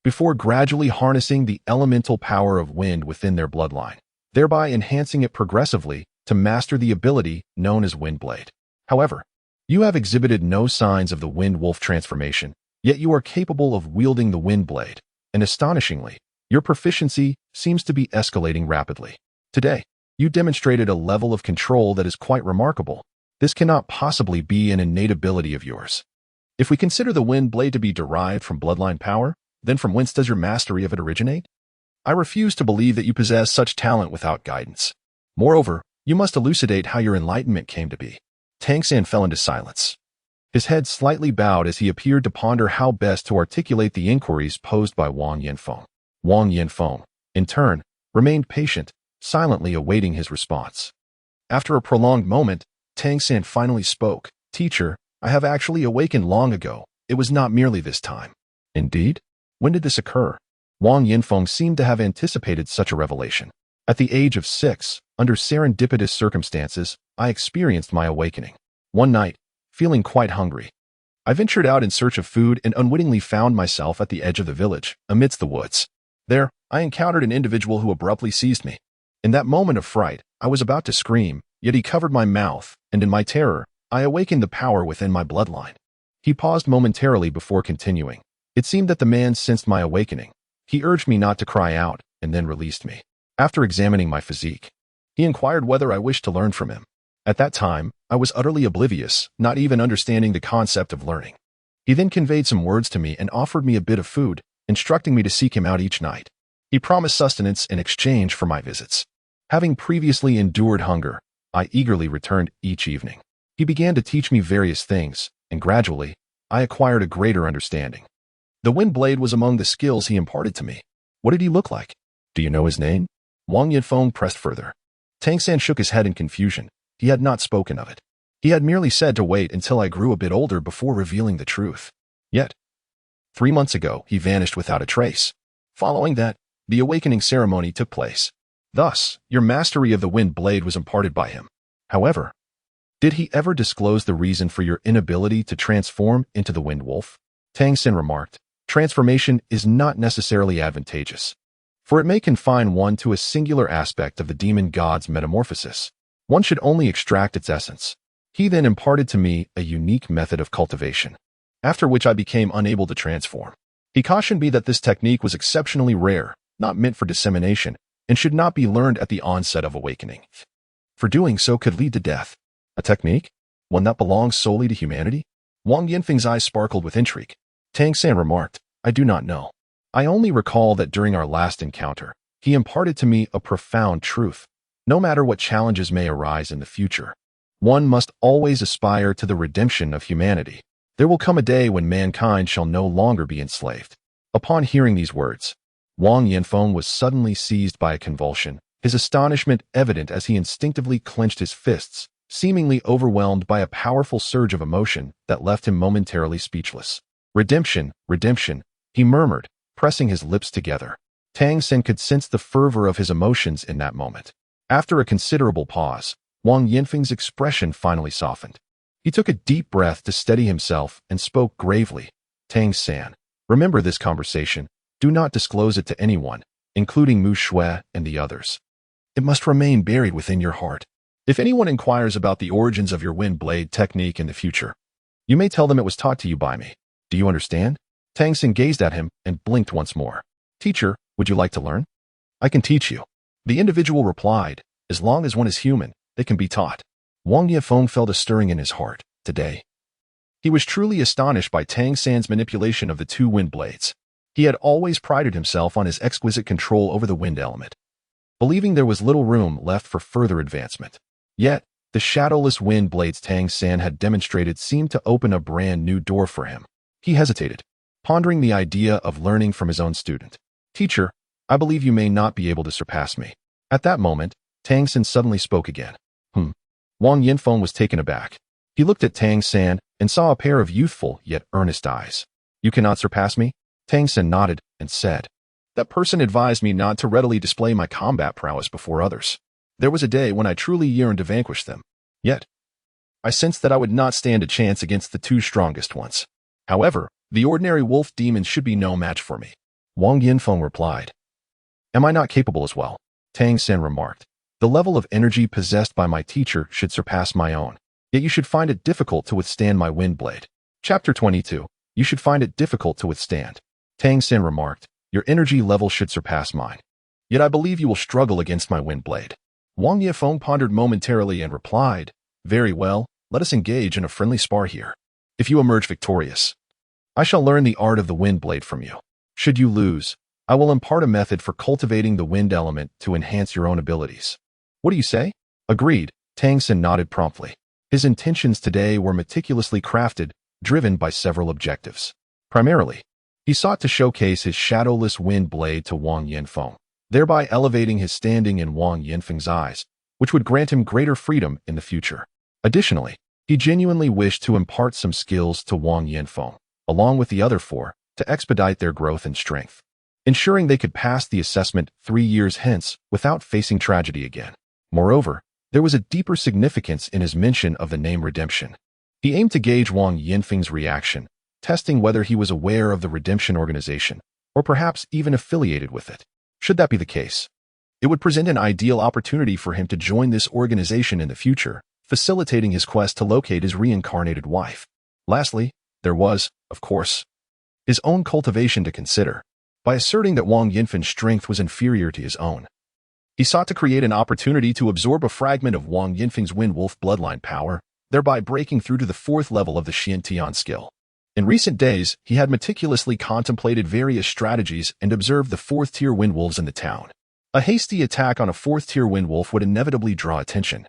before gradually harnessing the elemental power of wind within their bloodline, thereby enhancing it progressively to master the ability known as Wind Blade. However, you have exhibited no signs of the Wind Wolf transformation, yet you are capable of wielding the Wind Blade, and astonishingly, your proficiency seems to be escalating rapidly. Today, you demonstrated a level of control that is quite remarkable. This cannot possibly be an innate ability of yours. If we consider the Wind Blade to be derived from bloodline power, then from whence does your mastery of it originate? I refuse to believe that you possess such talent without guidance. Moreover, you must elucidate how your enlightenment came to be." Tang San fell into silence. His head slightly bowed as he appeared to ponder how best to articulate the inquiries posed by Wang Yinfeng. Wang Yinfeng, in turn, remained patient, silently awaiting his response. After a prolonged moment, Tang San finally spoke. "Teacher, I have actually awakened long ago. It was not merely this time." "Indeed? When did this occur?" Wang Yinfeng seemed to have anticipated such a revelation. At the age of 6, under serendipitous circumstances, I experienced my awakening. One night, feeling quite hungry, I ventured out in search of food and unwittingly found myself at the edge of the village, amidst the woods. There, I encountered an individual who abruptly seized me. In that moment of fright, I was about to scream, yet he covered my mouth, and in my terror, I awakened the power within my bloodline. He paused momentarily before continuing. It seemed that the man sensed my awakening. He urged me not to cry out, and then released me. After examining my physique, he inquired whether I wished to learn from him. At that time, I was utterly oblivious, not even understanding the concept of learning. He then conveyed some words to me and offered me a bit of food, instructing me to seek him out each night. He promised sustenance in exchange for my visits. Having previously endured hunger, I eagerly returned each evening. He began to teach me various things, and gradually, I acquired a greater understanding. The wind blade was among the skills he imparted to me. What did he look like? Do you know his name? Wang Yinfeng pressed further. Tang San shook his head in confusion. He had not spoken of it. He had merely said to wait until I grew a bit older before revealing the truth. Yet, 3 months ago, he vanished without a trace. Following that, the awakening ceremony took place. Thus, your mastery of the wind blade was imparted by him. However, did he ever disclose the reason for your inability to transform into the wind wolf? Tang Sin remarked, transformation is not necessarily advantageous, for it may confine one to a singular aspect of the demon god's metamorphosis. One should only extract its essence. He then imparted to me a unique method of cultivation, after which I became unable to transform. He cautioned me that this technique was exceptionally rare, not meant for dissemination, and should not be learned at the onset of awakening, for doing so could lead to death. A technique? One that belongs solely to humanity? Wang Yinfeng's eyes sparkled with intrigue. Tang San remarked, I do not know. I only recall that during our last encounter, he imparted to me a profound truth. No matter what challenges may arise in the future, one must always aspire to the redemption of humanity. There will come a day when mankind shall no longer be enslaved. Upon hearing these words, Wang Yinfeng was suddenly seized by a convulsion, his astonishment evident as he instinctively clenched his fists, seemingly overwhelmed by a powerful surge of emotion that left him momentarily speechless. Redemption, redemption, he murmured, pressing his lips together. Tang Sen could sense the fervor of his emotions in that moment. After a considerable pause, Wang Yinfeng's expression finally softened. He took a deep breath to steady himself and spoke gravely. Tang San, remember this conversation. Do not disclose it to anyone, including Mu Shui and the others. It must remain buried within your heart. If anyone inquires about the origins of your wind blade technique in the future, you may tell them it was taught to you by me. Do you understand? Tang San gazed at him and blinked once more. Teacher, would you like to learn? I can teach you. The individual replied, as long as one is human, they can be taught. Wang Yinfeng felt a stirring in his heart. Today, he was truly astonished by Tang San's manipulation of the 2 wind blades. He had always prided himself on his exquisite control over the wind element, believing there was little room left for further advancement. Yet, the shadowless wind blades Tang San had demonstrated seemed to open a brand new door for him. He hesitated, pondering the idea of learning from his own student. Teacher, I believe you may not be able to surpass me. At that moment, Tang San suddenly spoke again. Wang Yinfeng was taken aback. He looked at Tang San and saw a pair of youthful yet earnest eyes. You cannot surpass me? Tang San nodded and said, that person advised me not to readily display my combat prowess before others. There was a day when I truly yearned to vanquish them. Yet, I sensed that I would not stand a chance against the 2 strongest ones. However, the ordinary wolf demons should be no match for me. Wang Yinfeng replied. Am I not capable as well? Tang San remarked. The level of energy possessed by my teacher should surpass my own. Yet you should find it difficult to withstand my wind blade. Chapter 22. You should find it difficult to withstand. Tang San remarked. Your energy level should surpass mine. Yet I believe you will struggle against my wind blade. Wang Yinfeng pondered momentarily and replied, very well, let us engage in a friendly spar here. If you emerge victorious, I shall learn the art of the wind blade from you. Should you lose, I will impart a method for cultivating the wind element to enhance your own abilities. What do you say? Agreed, Tang San nodded promptly. His intentions today were meticulously crafted, driven by several objectives. Primarily, he sought to showcase his shadowless wind blade to Wang Yinfeng, thereby elevating his standing in Wang Yinfeng's eyes, which would grant him greater freedom in the future. Additionally, he genuinely wished to impart some skills to Wang Yinfeng, along with the other 4, to expedite their growth and strength. ensuring they could pass the assessment 3 years hence without facing tragedy again. Moreover, there was a deeper significance in his mention of the name Redemption. He aimed to gauge Wang Yinfeng's reaction, testing whether he was aware of the Redemption organization, or perhaps even affiliated with it. Should that be the case, it would present an ideal opportunity for him to join this organization in the future, facilitating his quest to locate his reincarnated wife. Lastly, there was, of course, his own cultivation to consider. By asserting that Wang Yinfeng's strength was inferior to his own, he sought to create an opportunity to absorb a fragment of Wang Yinfeng's Wind Wolf bloodline power, thereby breaking through to the 4th level of the Xiantian skill. In recent days, he had meticulously contemplated various strategies and observed the 4th-tier Wind Wolves in the town. A hasty attack on a 4th-tier Wind Wolf would inevitably draw attention.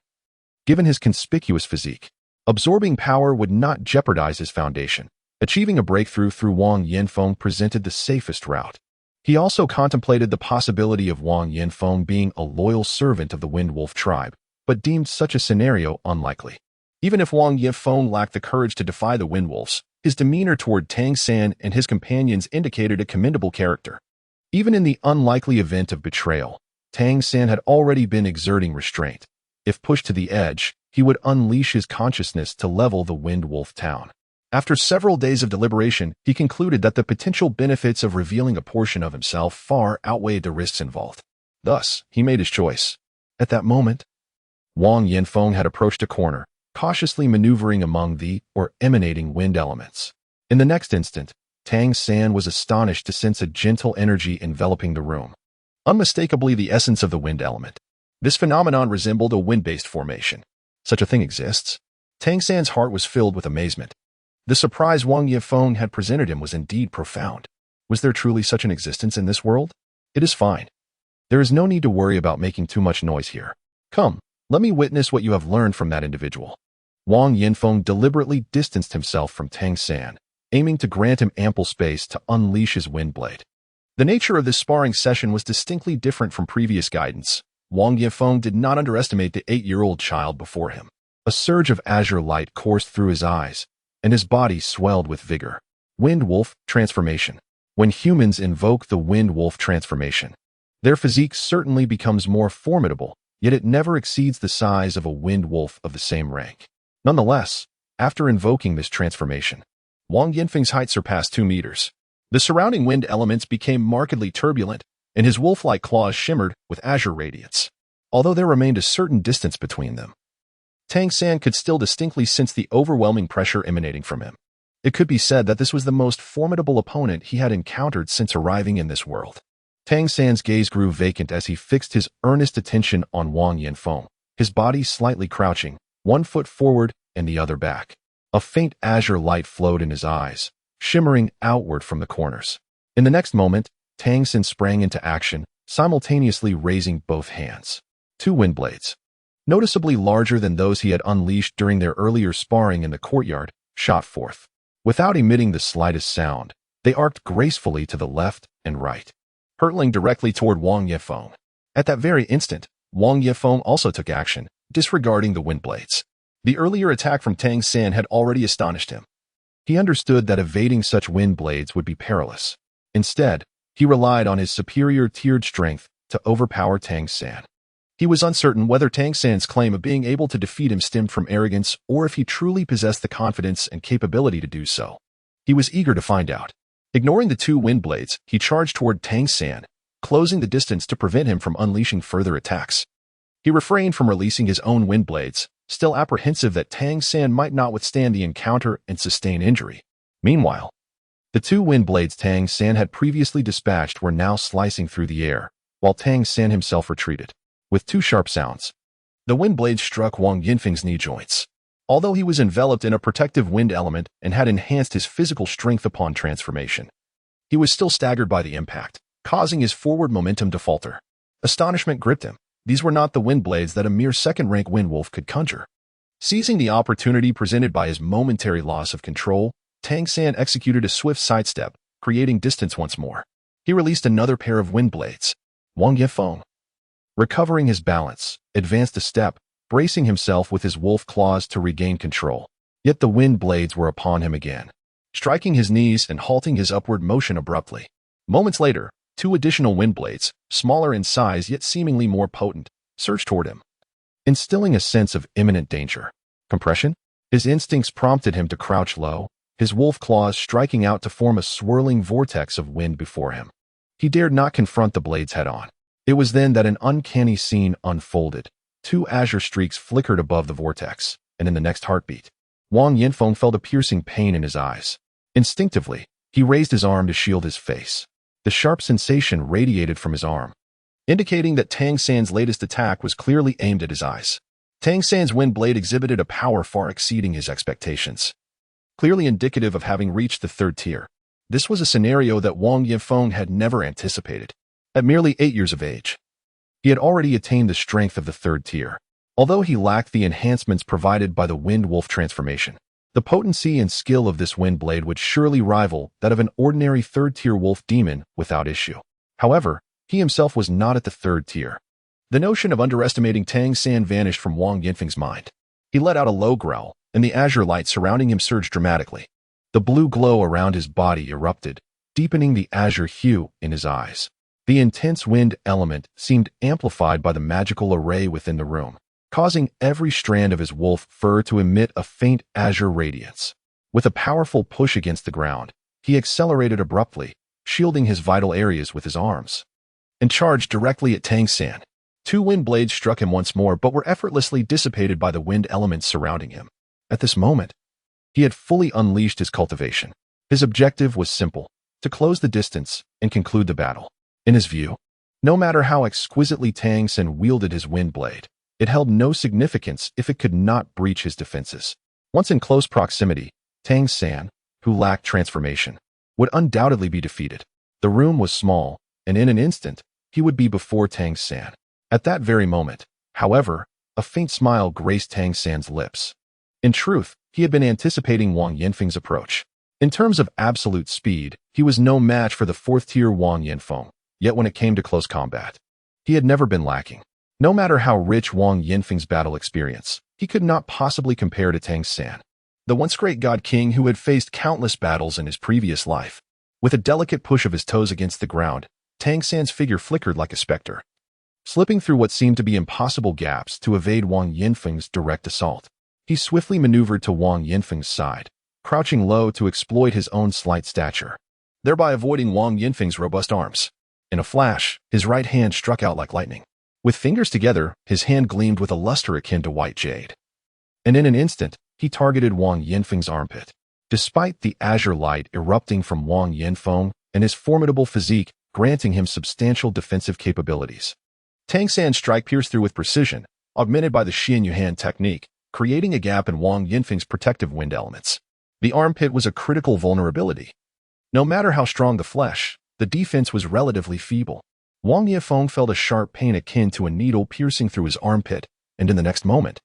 Given his conspicuous physique, absorbing power would not jeopardize his foundation. Achieving a breakthrough through Wang Yinfeng presented the safest route. He also contemplated the possibility of Wang Yinfeng being a loyal servant of the Wind Wolf tribe, but deemed such a scenario unlikely. Even if Wang Yinfeng lacked the courage to defy the Wind Wolves, his demeanor toward Tang San and his companions indicated a commendable character. Even in the unlikely event of betrayal, Tang San had already been exerting restraint. If pushed to the edge, he would unleash his consciousness to level the Wind Wolf town. After several days of deliberation, he concluded that the potential benefits of revealing a portion of himself far outweighed the risks involved. Thus, he made his choice. At that moment, Wang Yinfeng had approached a corner, cautiously maneuvering among the emanating wind elements. In the next instant, Tang San was astonished to sense a gentle energy enveloping the room. Unmistakably the essence of the wind element. This phenomenon resembled a wind-based formation. Such a thing exists? Tang San's heart was filled with amazement. The surprise Wang Yinfeng had presented him was indeed profound. Was there truly such an existence in this world? It is fine. There is no need to worry about making too much noise here. Come, let me witness what you have learned from that individual. Wang Yinfeng deliberately distanced himself from Tang San, aiming to grant him ample space to unleash his wind blade. The nature of this sparring session was distinctly different from previous guidance. Wang Yinfeng did not underestimate the 8-year-old child before him. A surge of azure light coursed through his eyes, and his body swelled with vigor. Wind Wolf Transformation. When humans invoke the Wind Wolf transformation, their physique certainly becomes more formidable, yet it never exceeds the size of a Wind Wolf of the same rank. Nonetheless, after invoking this transformation, Wang Yinfeng's height surpassed 2 meters. The surrounding wind elements became markedly turbulent, and his wolf-like claws shimmered with azure radiance. Although there remained a certain distance between them, Tang San could still distinctly sense the overwhelming pressure emanating from him. It could be said that this was the most formidable opponent he had encountered since arriving in this world. Tang San's gaze grew vacant as he fixed his earnest attention on Wang Yinfeng, his body slightly crouching, one foot forward and the other back. A faint azure light flowed in his eyes, shimmering outward from the corners. In the next moment, Tang San sprang into action, simultaneously raising both hands. 2 wind blades, noticeably larger than those he had unleashed during their earlier sparring in the courtyard, shot forth. Without emitting the slightest sound, they arced gracefully to the left and right, hurtling directly toward Wang Yinfeng. At that very instant, Wang Yinfeng also took action, disregarding the wind blades. The earlier attack from Tang San had already astonished him. He understood that evading such wind blades would be perilous. Instead, he relied on his superior tiered strength to overpower Tang San. He was uncertain whether Tang San's claim of being able to defeat him stemmed from arrogance or if he truly possessed the confidence and capability to do so. He was eager to find out. Ignoring the 2 wind blades, he charged toward Tang San, closing the distance to prevent him from unleashing further attacks. He refrained from releasing his own wind blades, still apprehensive that Tang San might not withstand the encounter and sustain injury. Meanwhile, the 2 wind blades Tang San had previously dispatched were now slicing through the air, while Tang San himself retreated. With 2 sharp sounds, the wind blades struck Wang Yinfeng's knee joints. Although he was enveloped in a protective wind element and had enhanced his physical strength upon transformation, he was still staggered by the impact, causing his forward momentum to falter. Astonishment gripped him. These were not the wind blades that a mere second-rank wind wolf could conjure. Seizing the opportunity presented by his momentary loss of control, Tang San executed a swift sidestep, creating distance once more. He released another pair of wind blades. Wang Yinfeng, recovering his balance, advanced a step, bracing himself with his wolf claws to regain control. Yet the wind blades were upon him again, striking his knees and halting his upward motion abruptly. Moments later, Two additional wind blades, smaller in size yet seemingly more potent, surged toward him, instilling a sense of imminent danger. Compression? His instincts prompted him to crouch low, his wolf claws striking out to form a swirling vortex of wind before him. He dared not confront the blades head-on. It was then that an uncanny scene unfolded. Two azure streaks flickered above the vortex, and in the next heartbeat, Wang Yinfeng felt a piercing pain in his eyes. Instinctively, he raised his arm to shield his face. The sharp sensation radiated from his arm, indicating that Tang San's latest attack was clearly aimed at his eyes. Tang San's wind blade exhibited a power far exceeding his expectations, clearly indicative of having reached the third tier. This was a scenario that Wang Yinfeng had never anticipated. At merely 8 years of age, he had already attained the strength of the third tier. Although he lacked the enhancements provided by the Wind Wolf transformation, the potency and skill of this wind blade would surely rival that of an ordinary third-tier wolf demon without issue. However, he himself was not at the third tier. The notion of underestimating Tang San vanished from Wang Yinfeng's mind. He let out a low growl, and the azure light surrounding him surged dramatically. The blue glow around his body erupted, deepening the azure hue in his eyes. The intense wind element seemed amplified by the magical array within the room, causing every strand of his wolf fur to emit a faint azure radiance. With a powerful push against the ground, he accelerated abruptly, shielding his vital areas with his arms, and charged directly at Tang San. Two wind blades struck him once more but were effortlessly dissipated by the wind elements surrounding him. At this moment, he had fully unleashed his cultivation. His objective was simple: to close the distance and conclude the battle. In his view, no matter how exquisitely Tang San wielded his wind blade, it held no significance if it could not breach his defenses. Once in close proximity, Tang San, who lacked transformation, would undoubtedly be defeated. The room was small, and in an instant, he would be before Tang San. At that very moment, however, a faint smile graced Tang San's lips. In truth, he had been anticipating Wang Yinfeng's approach. In terms of absolute speed, he was no match for the fourth-tier Wang Yinfeng, yet when it came to close combat, he had never been lacking. No matter how rich Wang Yinfeng's battle experience, he could not possibly compare to Tang San, the once great god king who had faced countless battles in his previous life. With a delicate push of his toes against the ground, Tang San's figure flickered like a specter, slipping through what seemed to be impossible gaps to evade Wang Yinfeng's direct assault. He swiftly maneuvered to Wang Yinfeng's side, crouching low to exploit his own slight stature, thereby avoiding Wang Yinfeng's robust arms. In a flash, his right hand struck out like lightning. With fingers together, his hand gleamed with a luster akin to white jade. And in an instant, he targeted Wang Yinfeng's armpit. Despite the azure light erupting from Wang Yinfeng and his formidable physique granting him substantial defensive capabilities, Tang San's strike pierced through with precision, augmented by the Xian Yuhan technique, creating a gap in Wang Yinfeng's protective wind elements. The armpit was a critical vulnerability. No matter how strong the flesh, the defense was relatively feeble. Wang Yinfeng felt a sharp pain akin to a needle piercing through his armpit, and in the next moment,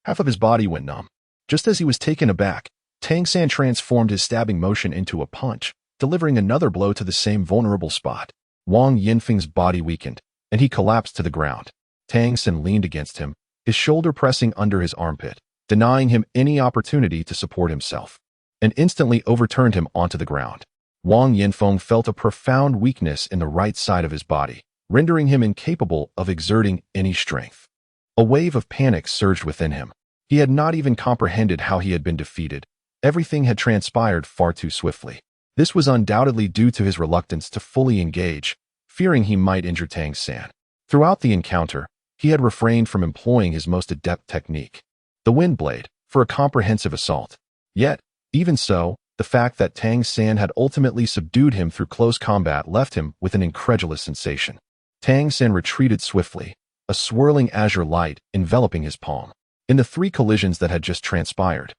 half of his body went numb. Just as he was taken aback, Tang San transformed his stabbing motion into a punch, delivering another blow to the same vulnerable spot. Wang Yinfeng's body weakened, and he collapsed to the ground. Tang San leaned against him, his shoulder pressing under his armpit, denying him any opportunity to support himself, and instantly overturned him onto the ground. Wang Yinfeng felt a profound weakness in the right side of his body, rendering him incapable of exerting any strength. A wave of panic surged within him. He had not even comprehended how he had been defeated. Everything had transpired far too swiftly. This was undoubtedly due to his reluctance to fully engage, fearing he might injure Tang San. Throughout the encounter, he had refrained from employing his most adept technique, the wind blade, for a comprehensive assault. Yet, even so, the fact that Tang San had ultimately subdued him through close combat left him with an incredulous sensation. Tang San retreated swiftly, a swirling azure light enveloping his palm. In the 3 collisions that had just transpired,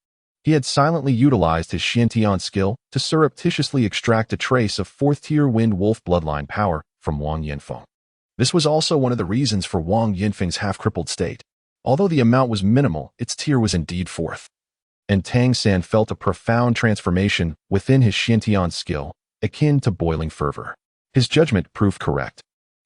he had silently utilized his Xiantian skill to surreptitiously extract a trace of 4th-tier Wind Wolf bloodline power from Wang Yinfeng. This was also one of the reasons for Wang Yinfeng's half-crippled state. Although the amount was minimal, its tier was indeed 4th. And Tang San felt a profound transformation within his Xiantian skill, akin to boiling fervor. His judgment proved correct.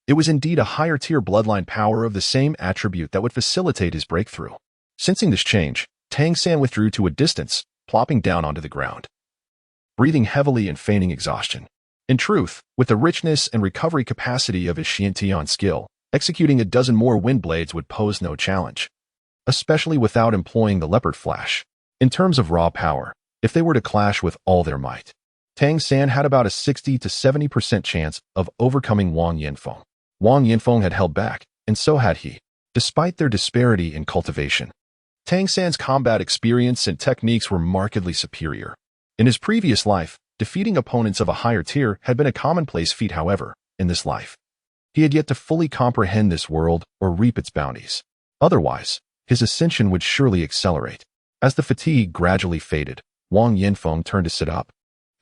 It was indeed a higher-tier bloodline power of the same attribute that would facilitate his breakthrough. Sensing this change, Tang San withdrew to a distance, plopping down onto the ground, breathing heavily and feigning exhaustion. In truth, with the richness and recovery capacity of his Xiantian skill, executing a dozen more wind blades would pose no challenge, especially without employing the leopard flash. In terms of raw power, if they were to clash with all their might, Tang San had about a 60 to 70% chance of overcoming Wang Yanfeng. Wang Yanfeng had held back, and so had he. Despite their disparity in cultivation, Tang San's combat experience and techniques were markedly superior. In his previous life, defeating opponents of a higher tier had been a commonplace feat. However, in this life, he had yet to fully comprehend this world or reap its bounties. Otherwise, his ascension would surely accelerate. As the fatigue gradually faded, Wang Yanfeng turned to sit up.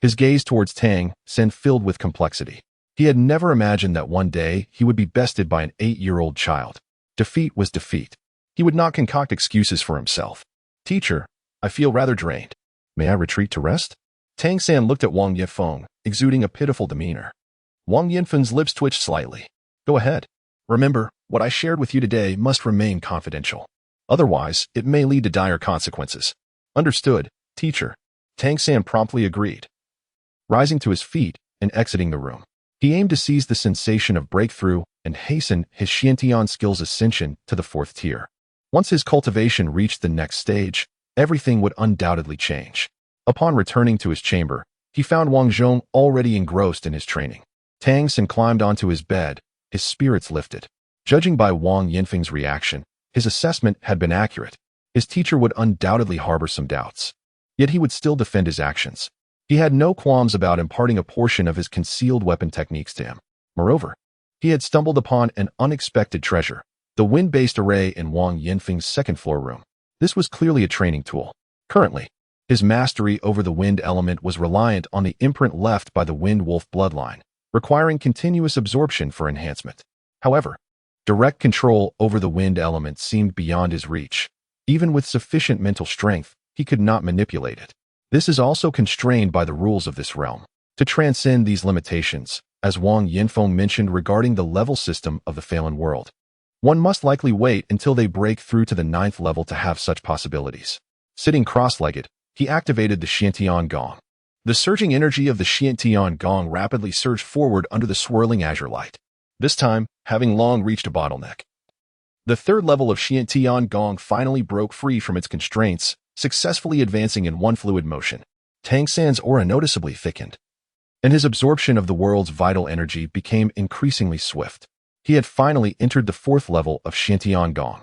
His gaze towards Tang San filled with complexity. He had never imagined that one day he would be bested by an 8-year-old child. Defeat was defeat. He would not concoct excuses for himself. Teacher, I feel rather drained. May I retreat to rest? Tang San looked at Wang Yanfeng, exuding a pitiful demeanor. Wang Yanfeng's lips twitched slightly. Go ahead. Remember, what I shared with you today must remain confidential. Otherwise, it may lead to dire consequences. Understood, teacher. Tang San promptly agreed. Rising to his feet and exiting the room, he aimed to seize the sensation of breakthrough and hasten his Xiantian skills ascension to the 4th tier. Once his cultivation reached the next stage, everything would undoubtedly change. Upon returning to his chamber, he found Wang Zhong already engrossed in his training. Tang San climbed onto his bed, his spirits lifted. Judging by Wang Yanfeng's reaction, his assessment had been accurate. His teacher would undoubtedly harbor some doubts. Yet he would still defend his actions. He had no qualms about imparting a portion of his concealed weapon techniques to him. Moreover, he had stumbled upon an unexpected treasure, the wind-based array in Wang Yanfeng's second-floor room. This was clearly a training tool. Currently, his mastery over the wind element was reliant on the imprint left by the Wind Wolf bloodline, requiring continuous absorption for enhancement. However, direct control over the wind element seemed beyond his reach. Even with sufficient mental strength, he could not manipulate it. This is also constrained by the rules of this realm. To transcend these limitations, as Wang Yanfeng mentioned regarding the level system of the Phelan world, one must likely wait until they break through to the 9th level to have such possibilities. Sitting cross-legged, he activated the Xiantian Gong. The surging energy of the Xiantian Gong rapidly surged forward under the swirling azure light, this time having long reached a bottleneck. The 3rd level of Xiantian Gong finally broke free from its constraints, successfully advancing in one fluid motion. Tang San's aura noticeably thickened, and his absorption of the world's vital energy became increasingly swift. He had finally entered the 4th level of Xiantian Gong.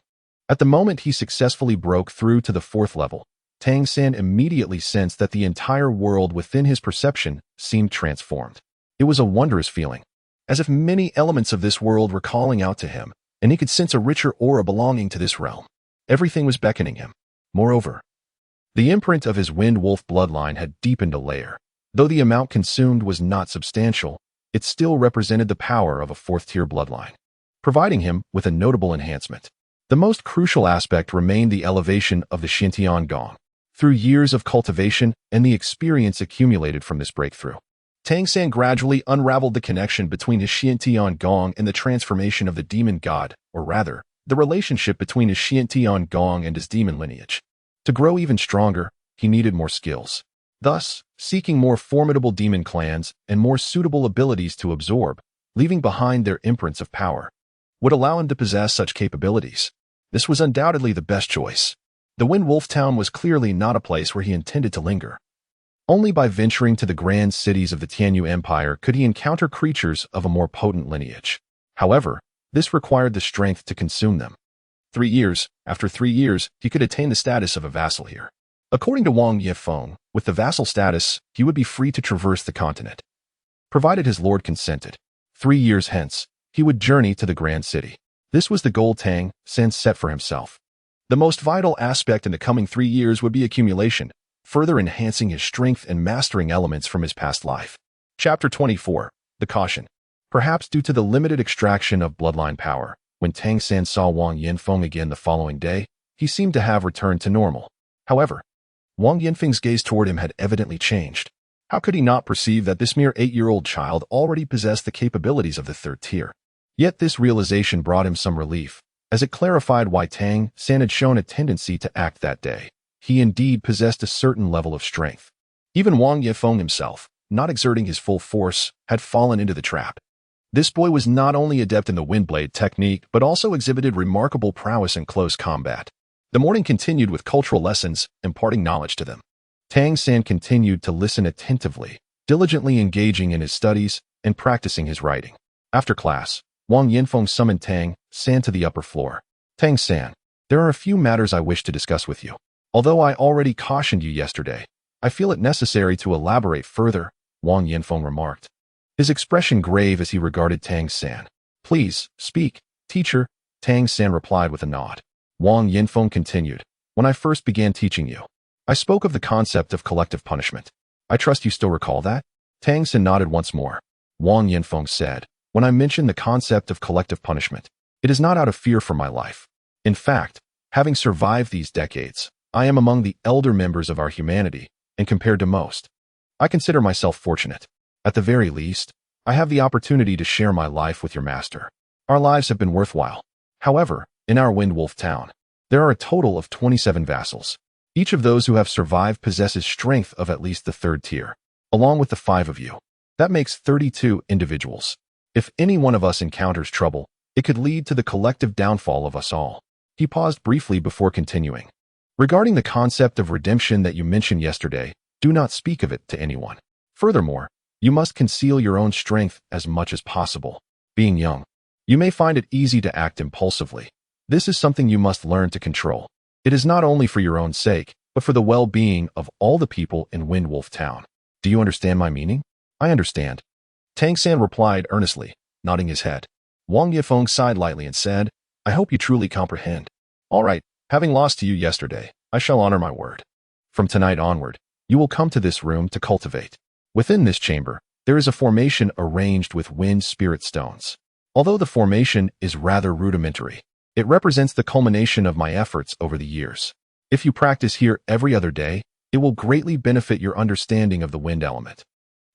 At the moment he successfully broke through to the 4th level, Tang San immediately sensed that the entire world within his perception seemed transformed. It was a wondrous feeling, as if many elements of this world were calling out to him, and he could sense a richer aura belonging to this realm. Everything was beckoning him. Moreover, the imprint of his Wind Wolf bloodline had deepened a layer. Though the amount consumed was not substantial, it still represented the power of a 4th-tier bloodline, providing him with a notable enhancement. The most crucial aspect remained the elevation of the Xiantian Gong. Through years of cultivation and the experience accumulated from this breakthrough, Tang San gradually unraveled the connection between his Xiantian Gong and the transformation of the demon god, or rather, the relationship between his Xiantian Gong and his demon lineage. To grow even stronger, he needed more skills. Thus, seeking more formidable demon clans and more suitable abilities to absorb, leaving behind their imprints of power, would allow him to possess such capabilities. This was undoubtedly the best choice. The Wind Wolf Town was clearly not a place where he intended to linger. Only by venturing to the grand cities of the Tianyu Empire could he encounter creatures of a more potent lineage. However, this required the strength to consume them. After 3 years, he could attain the status of a vassal here. According to Wang Yanfeng, with the vassal status, he would be free to traverse the continent, provided his lord consented. 3 years hence, he would journey to the grand city. This was the goal Tang San set for himself. The most vital aspect in the coming 3 years would be accumulation, further enhancing his strength and mastering elements from his past life. Chapter 24. The Caution. Perhaps due to the limited extraction of bloodline power, when Tang San saw Wang Yanfeng again the following day, he seemed to have returned to normal. However, Wang Yanfeng's gaze toward him had evidently changed. How could he not perceive that this mere 8-year-old child already possessed the capabilities of the 3rd tier? Yet this realization brought him some relief, as it clarified why Tang San had shown a tendency to act that day. He indeed possessed a certain level of strength. Even Wang Yanfeng himself, not exerting his full force, had fallen into the trap. This boy was not only adept in the wind blade technique, but also exhibited remarkable prowess in close combat. The morning continued with cultural lessons, imparting knowledge to them. Tang San continued to listen attentively, diligently engaging in his studies and practicing his writing. After class, Wang Yinfeng summoned Tang San to the upper floor. Tang San, there are a few matters I wish to discuss with you. Although I already cautioned you yesterday, I feel it necessary to elaborate further, Wang Yinfeng remarked, his expression grave as he regarded Tang San. Please, speak, teacher, Tang San replied with a nod. Wang Yinfeng continued, when I first began teaching you, I spoke of the concept of collective punishment. I trust you still recall that? Tang San nodded once more. Wang Yinfeng said, when I mentioned the concept of collective punishment, it is not out of fear for my life. In fact, having survived these decades, I am among the elder members of our humanity, and compared to most, I consider myself fortunate. At the very least, I have the opportunity to share my life with your master. Our lives have been worthwhile. However, in our Wind Wolf town, there are a total of 27 vassals. Each of those who have survived possesses strength of at least the 3rd tier, along with the 5 of you. That makes 32 individuals. If any one of us encounters trouble, it could lead to the collective downfall of us all. He paused briefly before continuing. Regarding the concept of redemption that you mentioned yesterday, do not speak of it to anyone. Furthermore, you must conceal your own strength as much as possible. Being young, you may find it easy to act impulsively. This is something you must learn to control. It is not only for your own sake, but for the well-being of all the people in Wind Wolf Town. Do you understand my meaning? I understand. Tang San replied earnestly, nodding his head. Wang Yifeng sighed lightly and said, I hope you truly comprehend. All right, having lost to you yesterday, I shall honor my word. From tonight onward, you will come to this room to cultivate. Within this chamber, there is a formation arranged with wind spirit stones. Although the formation is rather rudimentary, it represents the culmination of my efforts over the years. If you practice here every other day, it will greatly benefit your understanding of the wind element.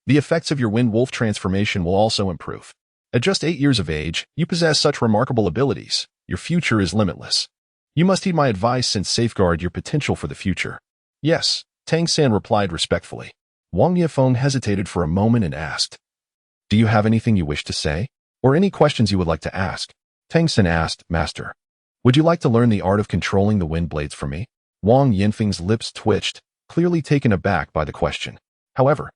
The effects of your wind wolf transformation will also improve. At just 8 years of age, you possess such remarkable abilities. Your future is limitless. You must heed my advice and safeguard your potential for the future. Yes, Tang San replied respectfully. Wang Yifeng hesitated for a moment and asked, do you have anything you wish to say? Or any questions you would like to ask? Tang San asked, Master, would you like to learn the art of controlling the wind blades for me? Wang Yinfeng's lips twitched, clearly taken aback by the question. However,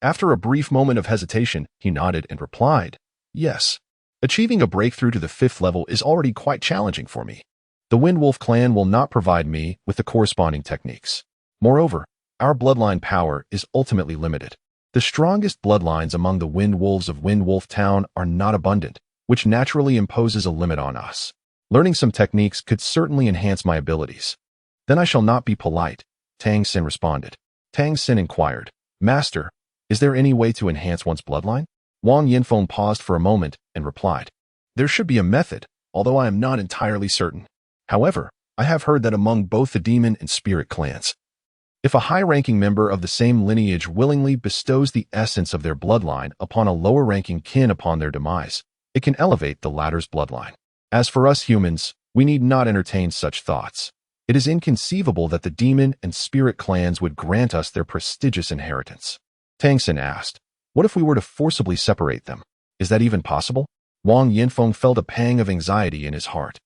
after a brief moment of hesitation, he nodded and replied, yes. Achieving a breakthrough to the 5th level is already quite challenging for me. The Wind Wolf clan will not provide me with the corresponding techniques. Moreover, our bloodline power is ultimately limited. The strongest bloodlines among the Wind Wolves of Wind Wolf Town are not abundant, which naturally imposes a limit on us. Learning some techniques could certainly enhance my abilities. Then I shall not be polite, Tang Sin responded. Tang Sin inquired, Master, is there any way to enhance one's bloodline? Wang Yinfeng paused for a moment and replied, there should be a method, although I am not entirely certain. However, I have heard that among both the demon and spirit clans, if a high-ranking member of the same lineage willingly bestows the essence of their bloodline upon a lower-ranking kin upon their demise, it can elevate the latter's bloodline. As for us humans, we need not entertain such thoughts. It is inconceivable that the demon and spirit clans would grant us their prestigious inheritance. Tang Sin asked, what if we were to forcibly separate them? Is that even possible? Wang Yinfeng felt a pang of anxiety in his heart.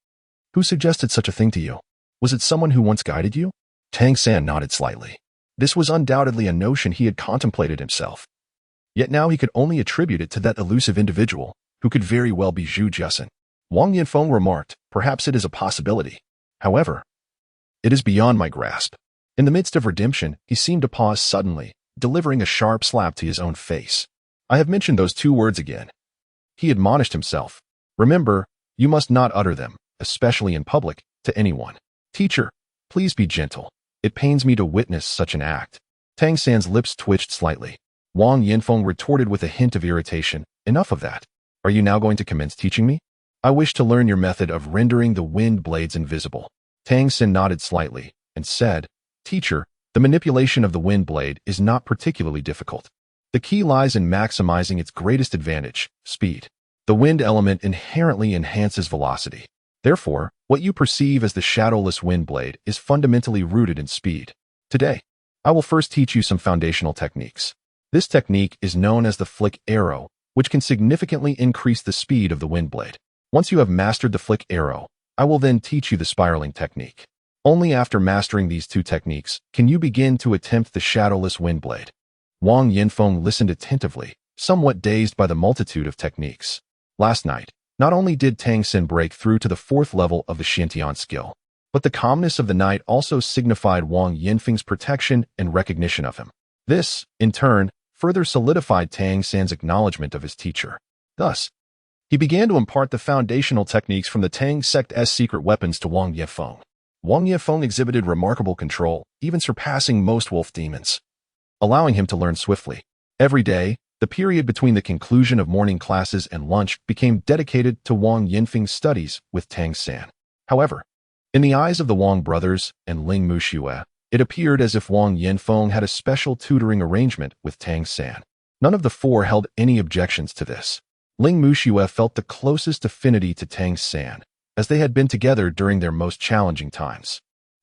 Who suggested such a thing to you? Was it someone who once guided you? Tang San nodded slightly. This was undoubtedly a notion he had contemplated himself. Yet now he could only attribute it to that elusive individual, who could very well be Zhu Jiasen. Wang Yinfeng remarked, perhaps it is a possibility. However, it is beyond my grasp. In the midst of redemption, he seemed to pause suddenly, delivering a sharp slap to his own face. I have mentioned those 2 words again. He admonished himself. Remember, you must not utter them, especially in public, to anyone. Teacher, please be gentle. It pains me to witness such an act. Tang San's lips twitched slightly. Wang Yinfeng retorted with a hint of irritation, enough of that. Are you now going to commence teaching me? I wish to learn your method of rendering the wind blades invisible. Tang Sin nodded slightly and said, Teacher, the manipulation of the wind blade is not particularly difficult. The key lies in maximizing its greatest advantage, speed. The wind element inherently enhances velocity. Therefore, what you perceive as the shadowless wind blade is fundamentally rooted in speed. Today, I will first teach you some foundational techniques. This technique is known as the flick arrow, which can significantly increase the speed of the wind blade. Once you have mastered the flick arrow, I will then teach you the spiraling technique. Only after mastering these two techniques can you begin to attempt the shadowless wind blade. Wang Yinfeng listened attentively, somewhat dazed by the multitude of techniques. Last night, not only did Tang Xin break through to the 4th level of the Xiantian skill, but the calmness of the night also signified Wang Yinfeng's protection and recognition of him. This, in turn, further solidified Tang Xin's acknowledgement of his teacher. Thus, he began to impart the foundational techniques from the Tang sect's secret weapons to Wang Yinfeng. Wang Yinfeng exhibited remarkable control, even surpassing most wolf demons, allowing him to learn swiftly. Every day, the period between the conclusion of morning classes and lunch became dedicated to Wang Yinfeng's studies with Tang Xin. However, in the eyes of the Wang brothers and Ling Muxue, it appeared as if Wang Yinfeng had a special tutoring arrangement with Tang Xin. None of the four held any objections to this. Ling Muxue felt the closest affinity to Tang Xin, as they had been together during their most challenging times.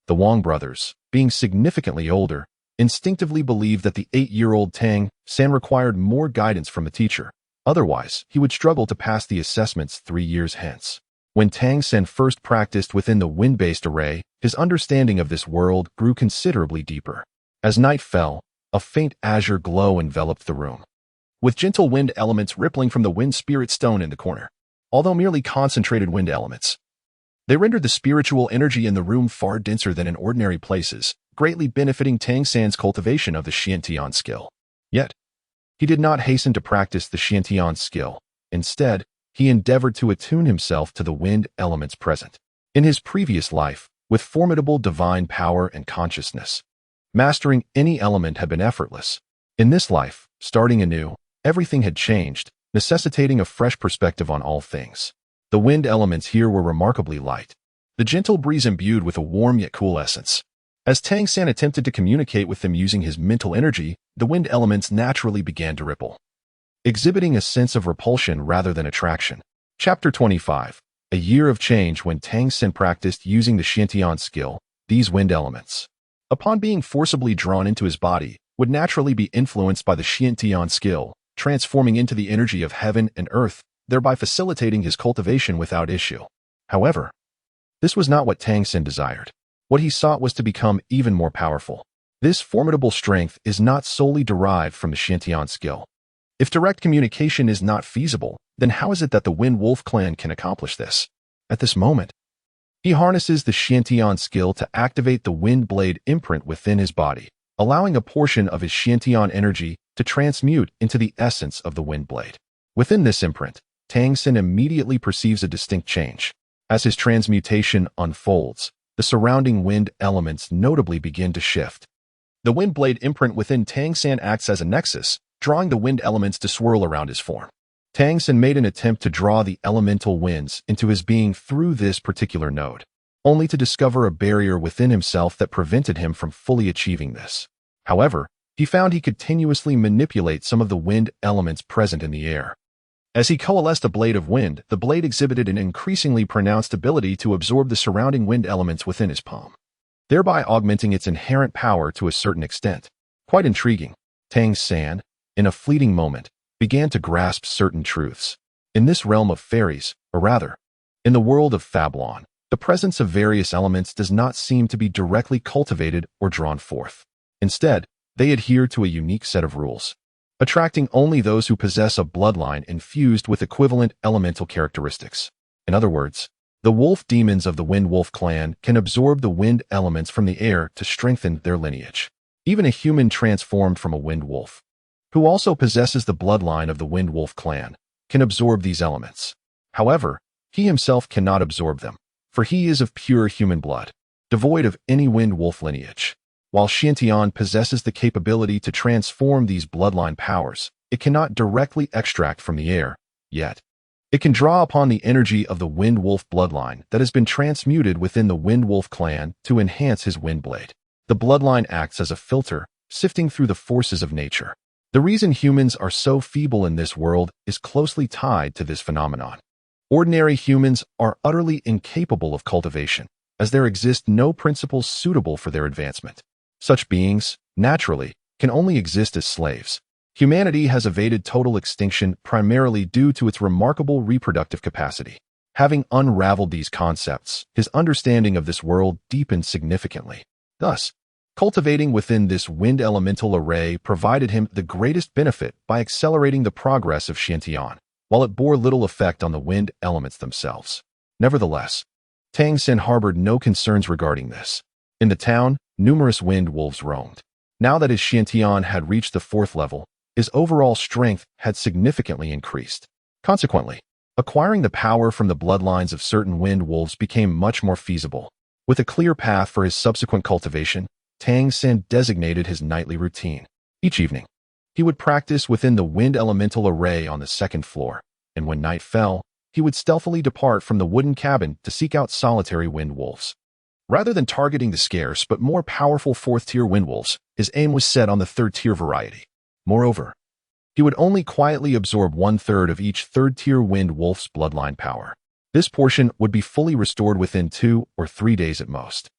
The Wang brothers, being significantly older, instinctively believed that the 8-year-old Tang Xin required more guidance from the teacher. Otherwise, he would struggle to pass the assessments 3 years hence. When Tang Xin first practiced within the wind-based array, his understanding of this world grew considerably deeper. As night fell, a faint azure glow enveloped the room, with gentle wind elements rippling from the wind spirit stone in the corner. Although merely concentrated wind elements, they rendered the spiritual energy in the room far denser than in ordinary places, greatly benefiting Tang Xin's cultivation of the Xiantian skill. Yet, he did not hasten to practice the Xiantian skill. Instead, he endeavored to attune himself to the wind elements present in his previous life with formidable divine power and consciousness. Mastering any element had been effortless. In this life, starting anew, everything had changed, necessitating a fresh perspective on all things. The wind elements here were remarkably light, the gentle breeze imbued with a warm yet cool essence. As Tang Xin attempted to communicate with them using his mental energy, the wind elements naturally began to ripple, exhibiting a sense of repulsion rather than attraction. Chapter 25. A year of change. When Tang Xin practiced using the Xiantian skill, these wind elements, upon being forcibly drawn into his body, would naturally be influenced by the Xiantian skill, transforming into the energy of heaven and earth, thereby facilitating his cultivation without issue. However, this was not what Tang Xin desired. What he sought was to become even more powerful. This formidable strength is not solely derived from the Xiantian skill. If direct communication is not feasible, then how is it that the Wind Wolf clan can accomplish this? At this moment, he harnesses the Xiantian skill to activate the wind blade imprint within his body, allowing a portion of his Xiantian energy to transmute into the essence of the wind blade. Within this imprint, Tang Xin immediately perceives a distinct change. As his transmutation unfolds, the surrounding wind elements notably begin to shift. The wind blade imprint within Tang Xin acts as a nexus, drawing the wind elements to swirl around his form. Tang Xin made an attempt to draw the elemental winds into his being through this particular node, only to discover a barrier within himself that prevented him from fully achieving this. However, he found he could continuously manipulate some of the wind elements present in the air. As he coalesced a blade of wind, the blade exhibited an increasingly pronounced ability to absorb the surrounding wind elements within his palm, thereby augmenting its inherent power to a certain extent. Quite intriguing. Tang Xin, in a fleeting moment, began to grasp certain truths. In this realm of fairies, or rather, in the world of Fablon, the presence of various elements does not seem to be directly cultivated or drawn forth. Instead, they adhere to a unique set of rules, attracting only those who possess a bloodline infused with equivalent elemental characteristics. In other words, the wolf demons of the Wind Wolf clan can absorb the wind elements from the air to strengthen their lineage. Even a human transformed from a wind wolf, who also possesses the bloodline of the Wind Wolf clan, can absorb these elements. However, he himself cannot absorb them, for he is of pure human blood, devoid of any Wind Wolf lineage. While Xiantian possesses the capability to transform these bloodline powers, it cannot directly extract from the air, yet it can draw upon the energy of the Wind Wolf bloodline that has been transmuted within the Wind Wolf clan to enhance his wind blade. The bloodline acts as a filter, sifting through the forces of nature. The reason humans are so feeble in this world is closely tied to this phenomenon. Ordinary humans are utterly incapable of cultivation, as there exist no principles suitable for their advancement. Such beings, naturally, can only exist as slaves. Humanity has evaded total extinction primarily due to its remarkable reproductive capacity. Having unraveled these concepts, his understanding of this world deepened significantly. Thus, cultivating within this wind elemental array provided him the greatest benefit by accelerating the progress of Xiantian, while it bore little effect on the wind elements themselves. Nevertheless, Tang Sen harbored no concerns regarding this. In the town, numerous wind wolves roamed. Now that his Xiantian had reached the 4th level, his overall strength had significantly increased. Consequently, acquiring the power from the bloodlines of certain wind wolves became much more feasible. With a clear path for his subsequent cultivation, Tang Sen designated his nightly routine. Each evening, he would practice within the wind elemental array on the 2nd floor, and when night fell, he would stealthily depart from the wooden cabin to seek out solitary wind wolves. Rather than targeting the scarce but more powerful 4th-tier wind wolves, his aim was set on the 3rd-tier variety. Moreover, he would only quietly absorb 1/3 of each 3rd-tier wind wolf's bloodline power. This portion would be fully restored within 2 or 3 days at most.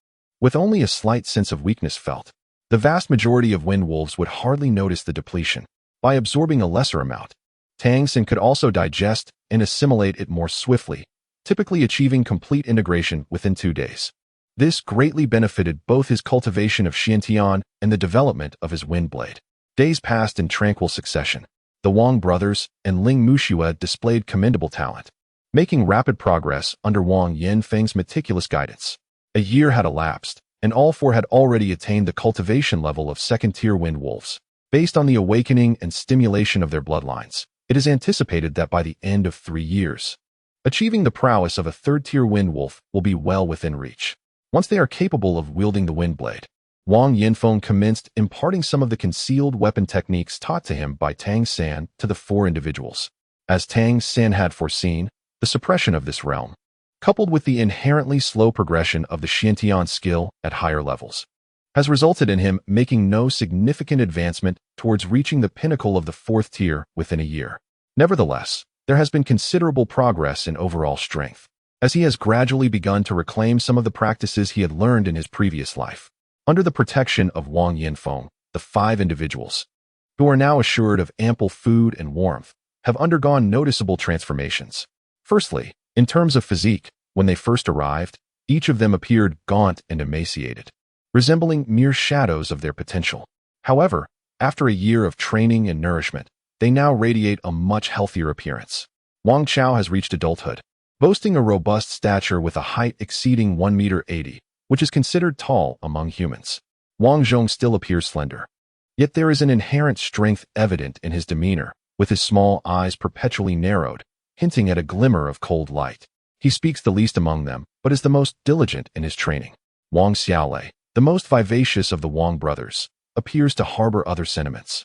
With only a slight sense of weakness felt, the vast majority of wind wolves would hardly notice the depletion. By absorbing a lesser amount, Tang Sen could also digest and assimilate it more swiftly, typically achieving complete integration within 2 days. This greatly benefited both his cultivation of Xiantian and the development of his wind blade. Days passed in tranquil succession. The Wang brothers and Ling Muxue displayed commendable talent, making rapid progress under Wang Yanfeng's meticulous guidance. A year had elapsed, and all 4 had already attained the cultivation level of 2nd-tier wind wolves. Based on the awakening and stimulation of their bloodlines, it is anticipated that by the end of 3 years, achieving the prowess of a 3rd-tier wind wolf will be well within reach. Once they are capable of wielding the wind blade, Wang Yanfeng commenced imparting some of the concealed weapon techniques taught to him by Tang San to the 4 individuals. As Tang San had foreseen, the suppression of this realm, coupled with the inherently slow progression of the Xiantian skill at higher levels, has resulted in him making no significant advancement towards reaching the pinnacle of the 4th tier within a year. Nevertheless, there has been considerable progress in overall strength, as he has gradually begun to reclaim some of the practices he had learned in his previous life. Under the protection of Wang Yanfeng, the 5 individuals, who are now assured of ample food and warmth, have undergone noticeable transformations. Firstly, in terms of physique, when they first arrived, each of them appeared gaunt and emaciated, resembling mere shadows of their potential. However, after a year of training and nourishment, they now radiate a much healthier appearance. Wang Chao has reached adulthood, boasting a robust stature with a height exceeding 1.80 m, which is considered tall among humans. Wang Zhong still appears slender, yet there is an inherent strength evident in his demeanor, with his small eyes perpetually narrowed, hinting at a glimmer of cold light. He speaks the least among them, but is the most diligent in his training. Wang Xiaolei, the most vivacious of the Wang brothers, appears to harbor other sentiments,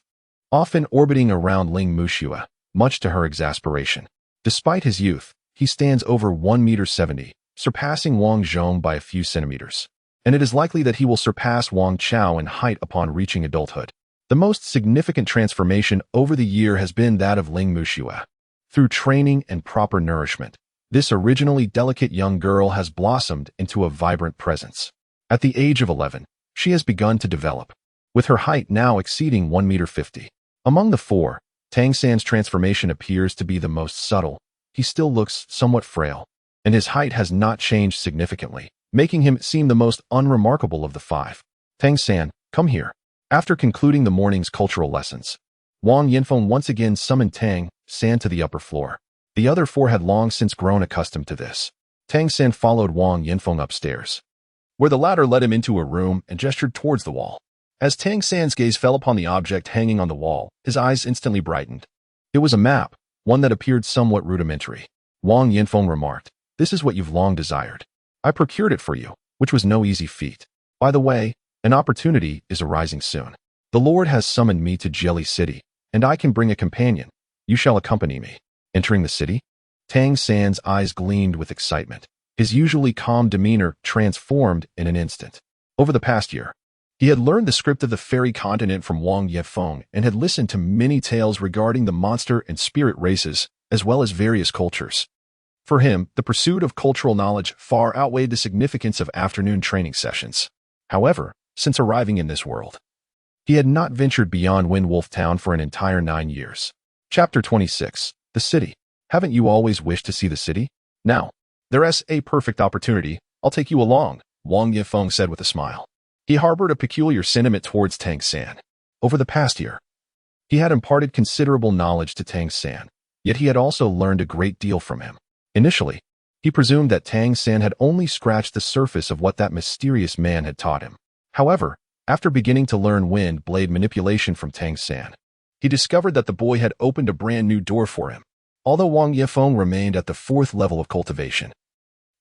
often orbiting around Ling Muxue, much to her exasperation. Despite his youth, he stands over 1.70 m, surpassing Wang Zhong by a few centimeters, and it is likely that he will surpass Wang Chao in height upon reaching adulthood. The most significant transformation over the year has been that of Ling Muxue. Through training and proper nourishment, this originally delicate young girl has blossomed into a vibrant presence. At the age of 11, she has begun to develop, with her height now exceeding 1.50 m. Among the 4, Tang San's transformation appears to be the most subtle. He still looks somewhat frail, and his height has not changed significantly, making him seem the most unremarkable of the 5. Tang San, come here. After concluding the morning's cultural lessons, Wang Yanfeng once again summoned Tang San to the upper floor. The other 4 had long since grown accustomed to this. Tang San followed Wang Yanfeng upstairs, where the latter led him into a room and gestured towards the wall. As Tang San's gaze fell upon the object hanging on the wall, his eyes instantly brightened. It was a map, one that appeared somewhat rudimentary. Wang Yanfeng remarked, "This is what you've long desired. I procured it for you, which was no easy feat. By the way, an opportunity is arising soon. The Lord has summoned me to Jelly City, and I can bring a companion. You shall accompany me." Entering the city, Tang San's eyes gleamed with excitement. His usually calm demeanor transformed in an instant. Over the past year, he had learned the script of the fairy continent from Wang Yanfeng and had listened to many tales regarding the monster and spirit races, as well as various cultures. For him, the pursuit of cultural knowledge far outweighed the significance of afternoon training sessions. However, since arriving in this world, He had not ventured beyond Windwolf Town for an entire 9 years. Chapter 26. The City. Haven't you always wished to see the city? Now, there's a perfect opportunity. I'll take you along, Wang Yifeng said with a smile. He harbored a peculiar sentiment towards Tang San. Over the past year, he had imparted considerable knowledge to Tang San, yet he had also learned a great deal from him. Initially, he presumed that Tang San had only scratched the surface of what that mysterious man had taught him. However, after beginning to learn wind blade manipulation from Tang San, he discovered that the boy had opened a brand new door for him. Although Wang Yifeng remained at the 4th level of cultivation,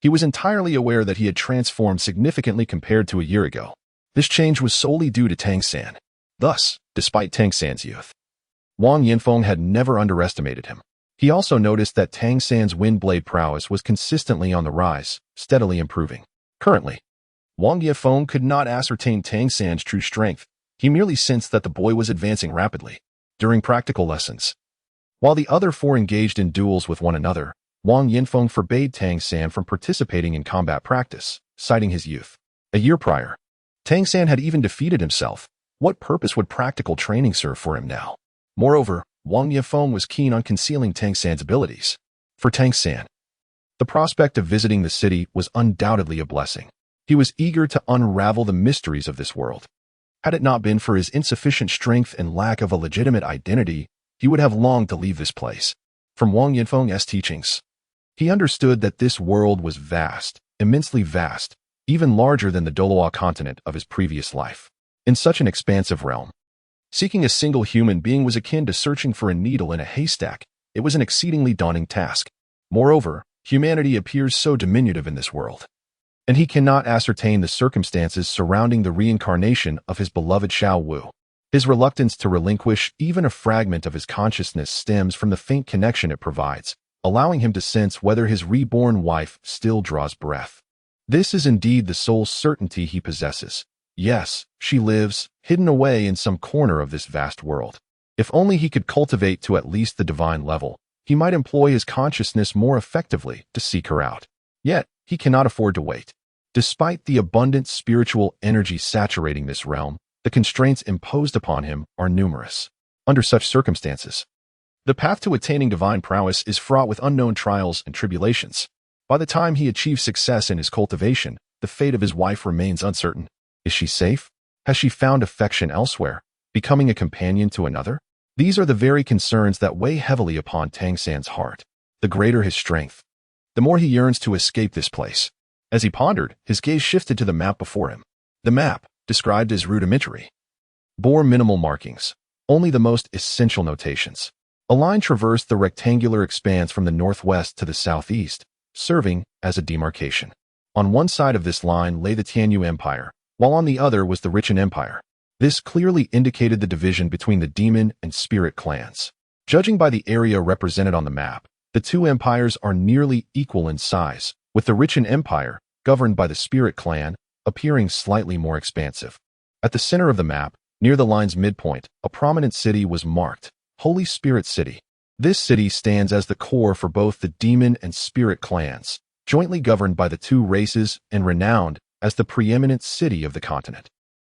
he was entirely aware that he had transformed significantly compared to a year ago. This change was solely due to Tang San. Thus, despite Tang San's youth, Wang Yifeng had never underestimated him. He also noticed that Tang San's wind blade prowess was consistently on the rise, steadily improving. Currently, Wang Yifeng could not ascertain Tang San's true strength. He merely sensed that the boy was advancing rapidly. During practical lessons, while the other 4 engaged in duels with one another, Wang Yifeng forbade Tang San from participating in combat practice, citing his youth. A year prior, Tang San had even defeated himself. What purpose would practical training serve for him now? Moreover, Wang Yifeng was keen on concealing Tang San's abilities. For Tang San, the prospect of visiting the city was undoubtedly a blessing. He was eager to unravel the mysteries of this world. Had it not been for his insufficient strength and lack of a legitimate identity, he would have longed to leave this place. From Wang Yifeng's teachings, he understood that this world was vast, immensely vast, even larger than the Doloa continent of his previous life. In such an expansive realm, seeking a single human being was akin to searching for a needle in a haystack. It was an exceedingly daunting task. Moreover, humanity appears so diminutive in this world, and he cannot ascertain the circumstances surrounding the reincarnation of his beloved Xiao Wu. His reluctance to relinquish even a fragment of his consciousness stems from the faint connection it provides, allowing him to sense whether his reborn wife still draws breath. This is indeed the sole certainty he possesses. Yes, she lives, hidden away in some corner of this vast world. If only he could cultivate to at least the divine level, he might employ his consciousness more effectively to seek her out. Yet, he cannot afford to wait. Despite the abundant spiritual energy saturating this realm, the constraints imposed upon him are numerous. Under such circumstances, the path to attaining divine prowess is fraught with unknown trials and tribulations. By the time he achieves success in his cultivation, the fate of his wife remains uncertain. Is she safe? Has she found affection elsewhere, becoming a companion to another? These are the very concerns that weigh heavily upon Tang San's heart. The greater his strength, the more he yearns to escape this place. As he pondered, his gaze shifted to the map before him. The map, described as rudimentary, bore minimal markings, only the most essential notations. A line traversed the rectangular expanse from the northwest to the southeast, serving as a demarcation. On one side of this line lay the Tianyu Empire, while on the other was the Richen Empire. This clearly indicated the division between the demon and spirit clans. Judging by the area represented on the map, the two empires are nearly equal in size, with the Richen Empire, governed by the spirit clan, appearing slightly more expansive. At the center of the map, near the line's midpoint, a prominent city was marked, Holy Spirit City. This city stands as the core for both the demon and spirit clans, jointly governed by the two races and renowned as the preeminent city of the continent.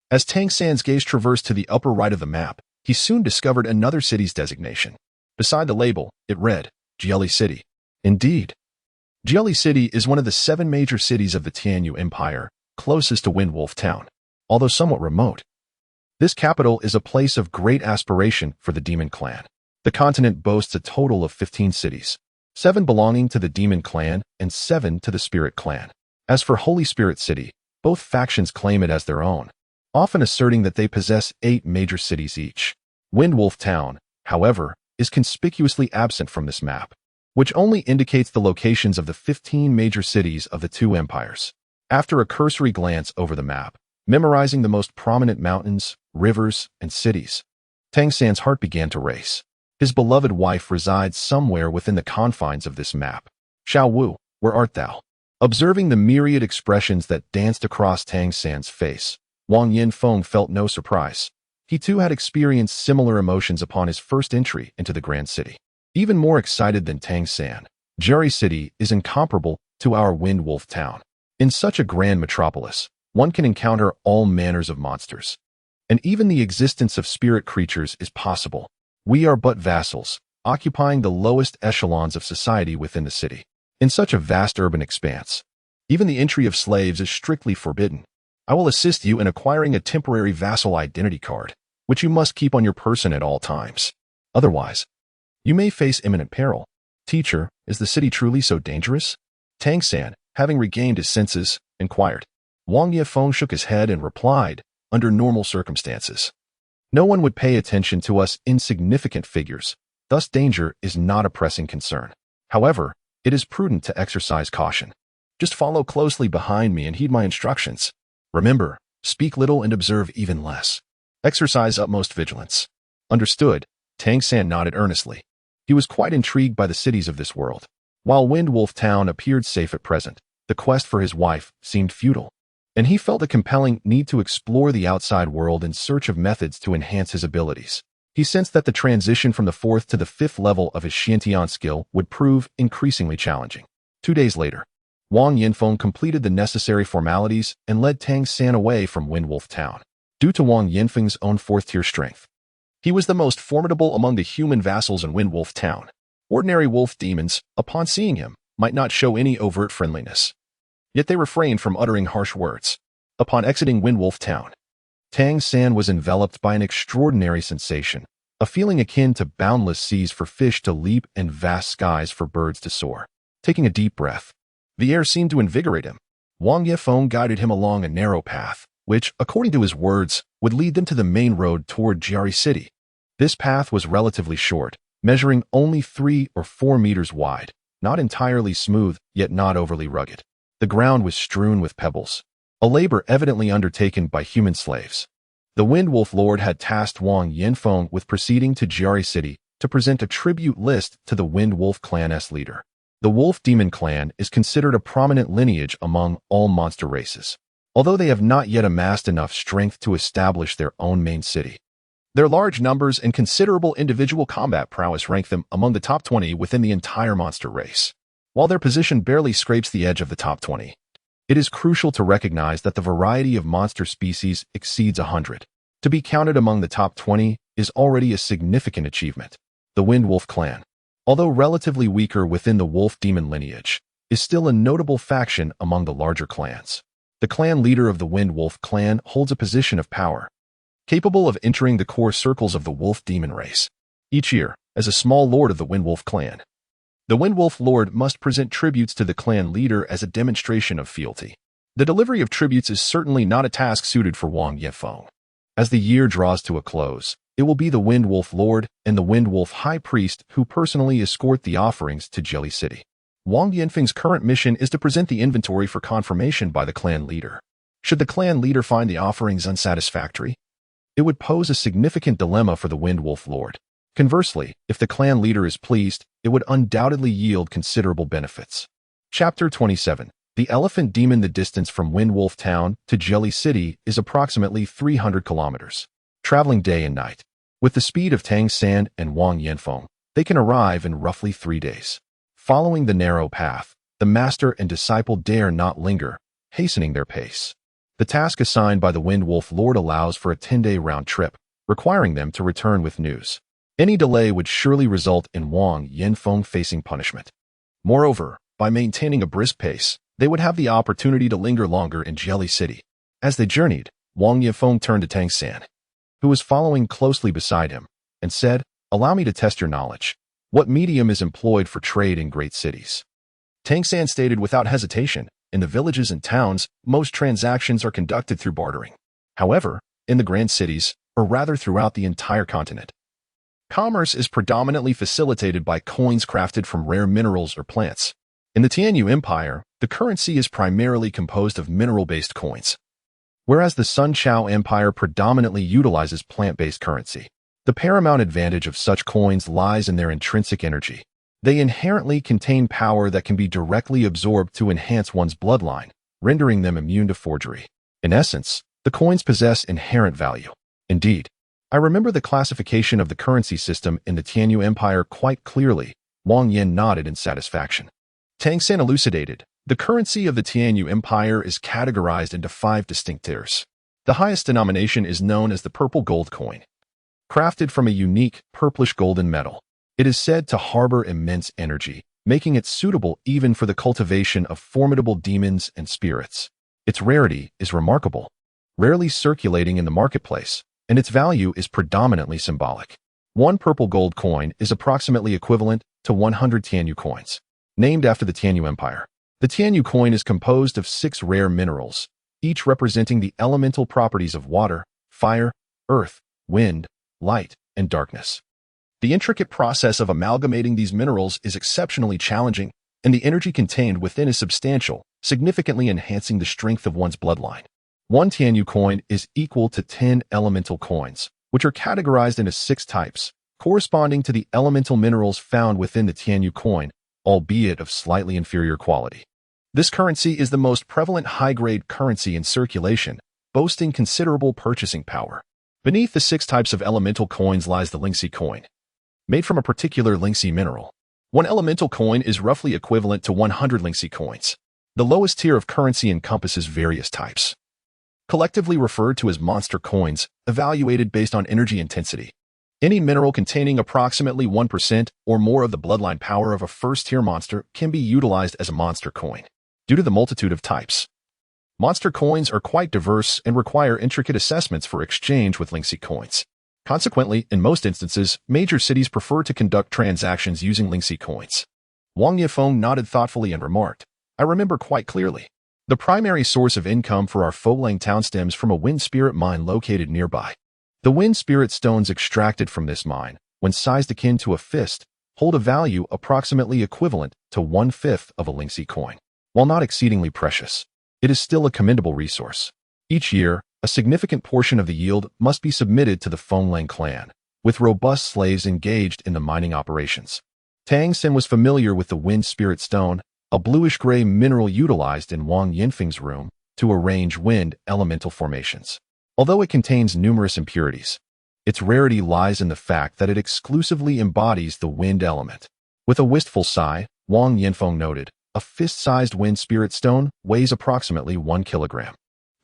As Tang San's gaze traversed to the upper right of the map, he soon discovered another city's designation. Beside the label, it read, Jieli City. Indeed, Jieli City is one of the 7 major cities of the Tianyu Empire, closest to Windwolf Town. Although somewhat remote, this capital is a place of great aspiration for the Demon Clan. The continent boasts a total of 15 cities, 7 belonging to the Demon Clan and 7 to the Spirit Clan. As for Holy Spirit City, both factions claim it as their own, often asserting that they possess 8 major cities each. Windwolf Town, however, is conspicuously absent from this map, which only indicates the locations of the 15 major cities of the two empires. After a cursory glance over the map, memorizing the most prominent mountains, rivers, and cities, Tang San's heart began to race. His beloved wife resides somewhere within the confines of this map. Xiao Wu, where art thou? Observing the myriad expressions that danced across Tang San's face, Wang Yifeng felt no surprise. He too had experienced similar emotions upon his first entry into the grand city. Even more excited than Tang San, Jieli City is incomparable to our Windwolf Town. In such a grand metropolis, one can encounter all manners of monsters. and even the existence of spirit creatures is possible. We are but vassals, occupying the lowest echelons of society within the city. In such a vast urban expanse, even the entry of slaves is strictly forbidden. I will assist you in acquiring a temporary vassal identity card, which you must keep on your person at all times. Otherwise, you may face imminent peril. Teacher, is the city truly so dangerous? Tang-san, having regained his senses, inquired. Wang Yefeng shook his head and replied, under normal circumstances, no one would pay attention to us insignificant figures, thus danger is not a pressing concern. However, it is prudent to exercise caution. Just follow closely behind me and heed my instructions. Remember, speak little and observe even less. Exercise utmost vigilance. Understood, Tang-san nodded earnestly. He was quite intrigued by the cities of this world. While Wind Wolf Town appeared safe at present, the quest for his wife seemed futile, and he felt a compelling need to explore the outside world in search of methods to enhance his abilities. He sensed that the transition from the 4th to the 5th level of his Xiantian skill would prove increasingly challenging. 2 days later, Wang Yinfeng completed the necessary formalities and led Tang-san away from Wind Wolf Town. Due to Wang Yinfeng's own 4th-tier strength, he was the most formidable among the human vassals in Wind Wolf Town. Ordinary wolf demons, upon seeing him, might not show any overt friendliness. Yet they refrained from uttering harsh words. Upon exiting Wind Wolf Town, Tang-san was enveloped by an extraordinary sensation, a feeling akin to boundless seas for fish to leap and vast skies for birds to soar. Taking a deep breath, the air seemed to invigorate him. Wang Yefeng guided him along a narrow path, which, according to his words, would lead them to the main road toward Jiari City. This path was relatively short, measuring only 3 or 4 meters wide, not entirely smooth, yet not overly rugged. The ground was strewn with pebbles, a labor evidently undertaken by human slaves. The Wind Wolf Lord had tasked Wang Yinfeng with proceeding to Jiari City to present a tribute list to the Wind Wolf Clan's leader. The Wolf Demon Clan is considered a prominent lineage among all monster races, although they have not yet amassed enough strength to establish their own main city. Their large numbers and considerable individual combat prowess rank them among the top 20 within the entire monster race. While their position barely scrapes the edge of the top 20, it is crucial to recognize that the variety of monster species exceeds 100. To be counted among the top 20 is already a significant achievement. The Wind Wolf Clan, although relatively weaker within the wolf demon lineage, is still a notable faction among the larger clans. The clan leader of the Wind Wolf Clan holds a position of power, capable of entering the core circles of the wolf demon race. Each year, as a small lord of the Wind Wolf Clan, the Wind Wolf Lord must present tributes to the clan leader as a demonstration of fealty. The delivery of tributes is certainly not a task suited for Wang Yefeng. As the year draws to a close, it will be the Wind Wolf Lord and the Wind Wolf High Priest who personally escort the offerings to Jelly City. Wang Yinfeng's current mission is to present the inventory for confirmation by the clan leader. Should the clan leader find the offerings unsatisfactory, it would pose a significant dilemma for the Wind Wolf Lord. Conversely, if the clan leader is pleased, it would undoubtedly yield considerable benefits. Chapter 27. The Elephant Demon. The distance from Wind Wolf Town to Jelly City is approximately 300 kilometers. Traveling day and night, with the speed of Tang-san and Wang Yinfeng, they can arrive in roughly 3 days. Following the narrow path, the master and disciple dare not linger, hastening their pace. The task assigned by the Wind Wolf Lord allows for a 10-day round trip, requiring them to return with news. Any delay would surely result in Wang Yinfeng facing punishment. Moreover, by maintaining a brisk pace, they would have the opportunity to linger longer in Jelly City. As they journeyed, Wang Yinfeng turned to Tang-san, who was following closely beside him, and said, "Allow me to test your knowledge. What medium is employed for trade in great cities?" Tang-san stated without hesitation, "In the villages and towns, most transactions are conducted through bartering. However, in the grand cities, or rather throughout the entire continent, commerce is predominantly facilitated by coins crafted from rare minerals or plants. In the Tianyu Empire, the currency is primarily composed of mineral-based coins, whereas the Sun Chao Empire predominantly utilizes plant-based currency. The paramount advantage of such coins lies in their intrinsic energy. They inherently contain power that can be directly absorbed to enhance one's bloodline, rendering them immune to forgery. In essence, the coins possess inherent value. Indeed, I remember the classification of the currency system in the Tianyu Empire quite clearly. Wang Yin nodded in satisfaction. Tang-san elucidated, the currency of the Tianyu Empire is categorized into 5 distinct tiers. The highest denomination is known as the purple gold coin. Crafted from a unique purplish golden metal, it is said to harbor immense energy, making it suitable even for the cultivation of formidable demons and spirits. Its rarity is remarkable, rarely circulating in the marketplace, and its value is predominantly symbolic. One purple gold coin is approximately equivalent to 100 Tianyu coins, named after the Tianyu Empire. The Tianyu coin is composed of 6 rare minerals, each representing the elemental properties of water, fire, earth, wind, light, and darkness. The intricate process of amalgamating these minerals is exceptionally challenging, and the energy contained within is substantial, significantly enhancing the strength of one's bloodline. One Tianyu coin is equal to 10 elemental coins, which are categorized into 6 types, corresponding to the elemental minerals found within the Tianyu coin, albeit of slightly inferior quality. This currency is the most prevalent high-grade currency in circulation, boasting considerable purchasing power. Beneath the 6 types of elemental coins lies the Lingxi coin, made from a particular Lingxi mineral. One elemental coin is roughly equivalent to 100 Lingxi coins. The lowest tier of currency encompasses various types, collectively referred to as monster coins, evaluated based on energy intensity. Any mineral containing approximately 1% or more of the bloodline power of a first-tier monster can be utilized as a monster coin. Due to the multitude of types, monster coins are quite diverse and require intricate assessments for exchange with Lingxi coins. Consequently, in most instances, major cities prefer to conduct transactions using Lingxi coins. Wang Yifeng nodded thoughtfully and remarked, "I remember quite clearly. The primary source of income for our Folang town stems from a wind spirit mine located nearby. The wind spirit stones extracted from this mine, when sized akin to a fist, hold a value approximately equivalent to 1/5 of a Lingxi coin. While not exceedingly precious, it is still a commendable resource. Each year, a significant portion of the yield must be submitted to the Folang clan, with robust slaves engaged in the mining operations." Tang Sen was familiar with the wind spirit stone, a bluish-gray mineral utilized in Wang Yinfeng's room to arrange wind elemental formations. Although it contains numerous impurities, its rarity lies in the fact that it exclusively embodies the wind element. With a wistful sigh, Wang Yinfeng noted, "A fist-sized wind spirit stone weighs approximately 1 kilogram.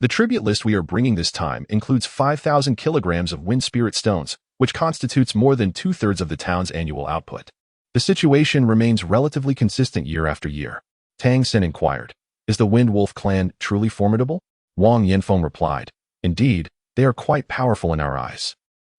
The tribute list we are bringing this time includes 5,000 kilograms of wind spirit stones, which constitutes more than 2/3 of the town's annual output." The situation remains relatively consistent year after year. Tang Sen inquired, "Is the Wind Wolf clan truly formidable?" Wang Yinfeng replied, "Indeed, they are quite powerful in our eyes.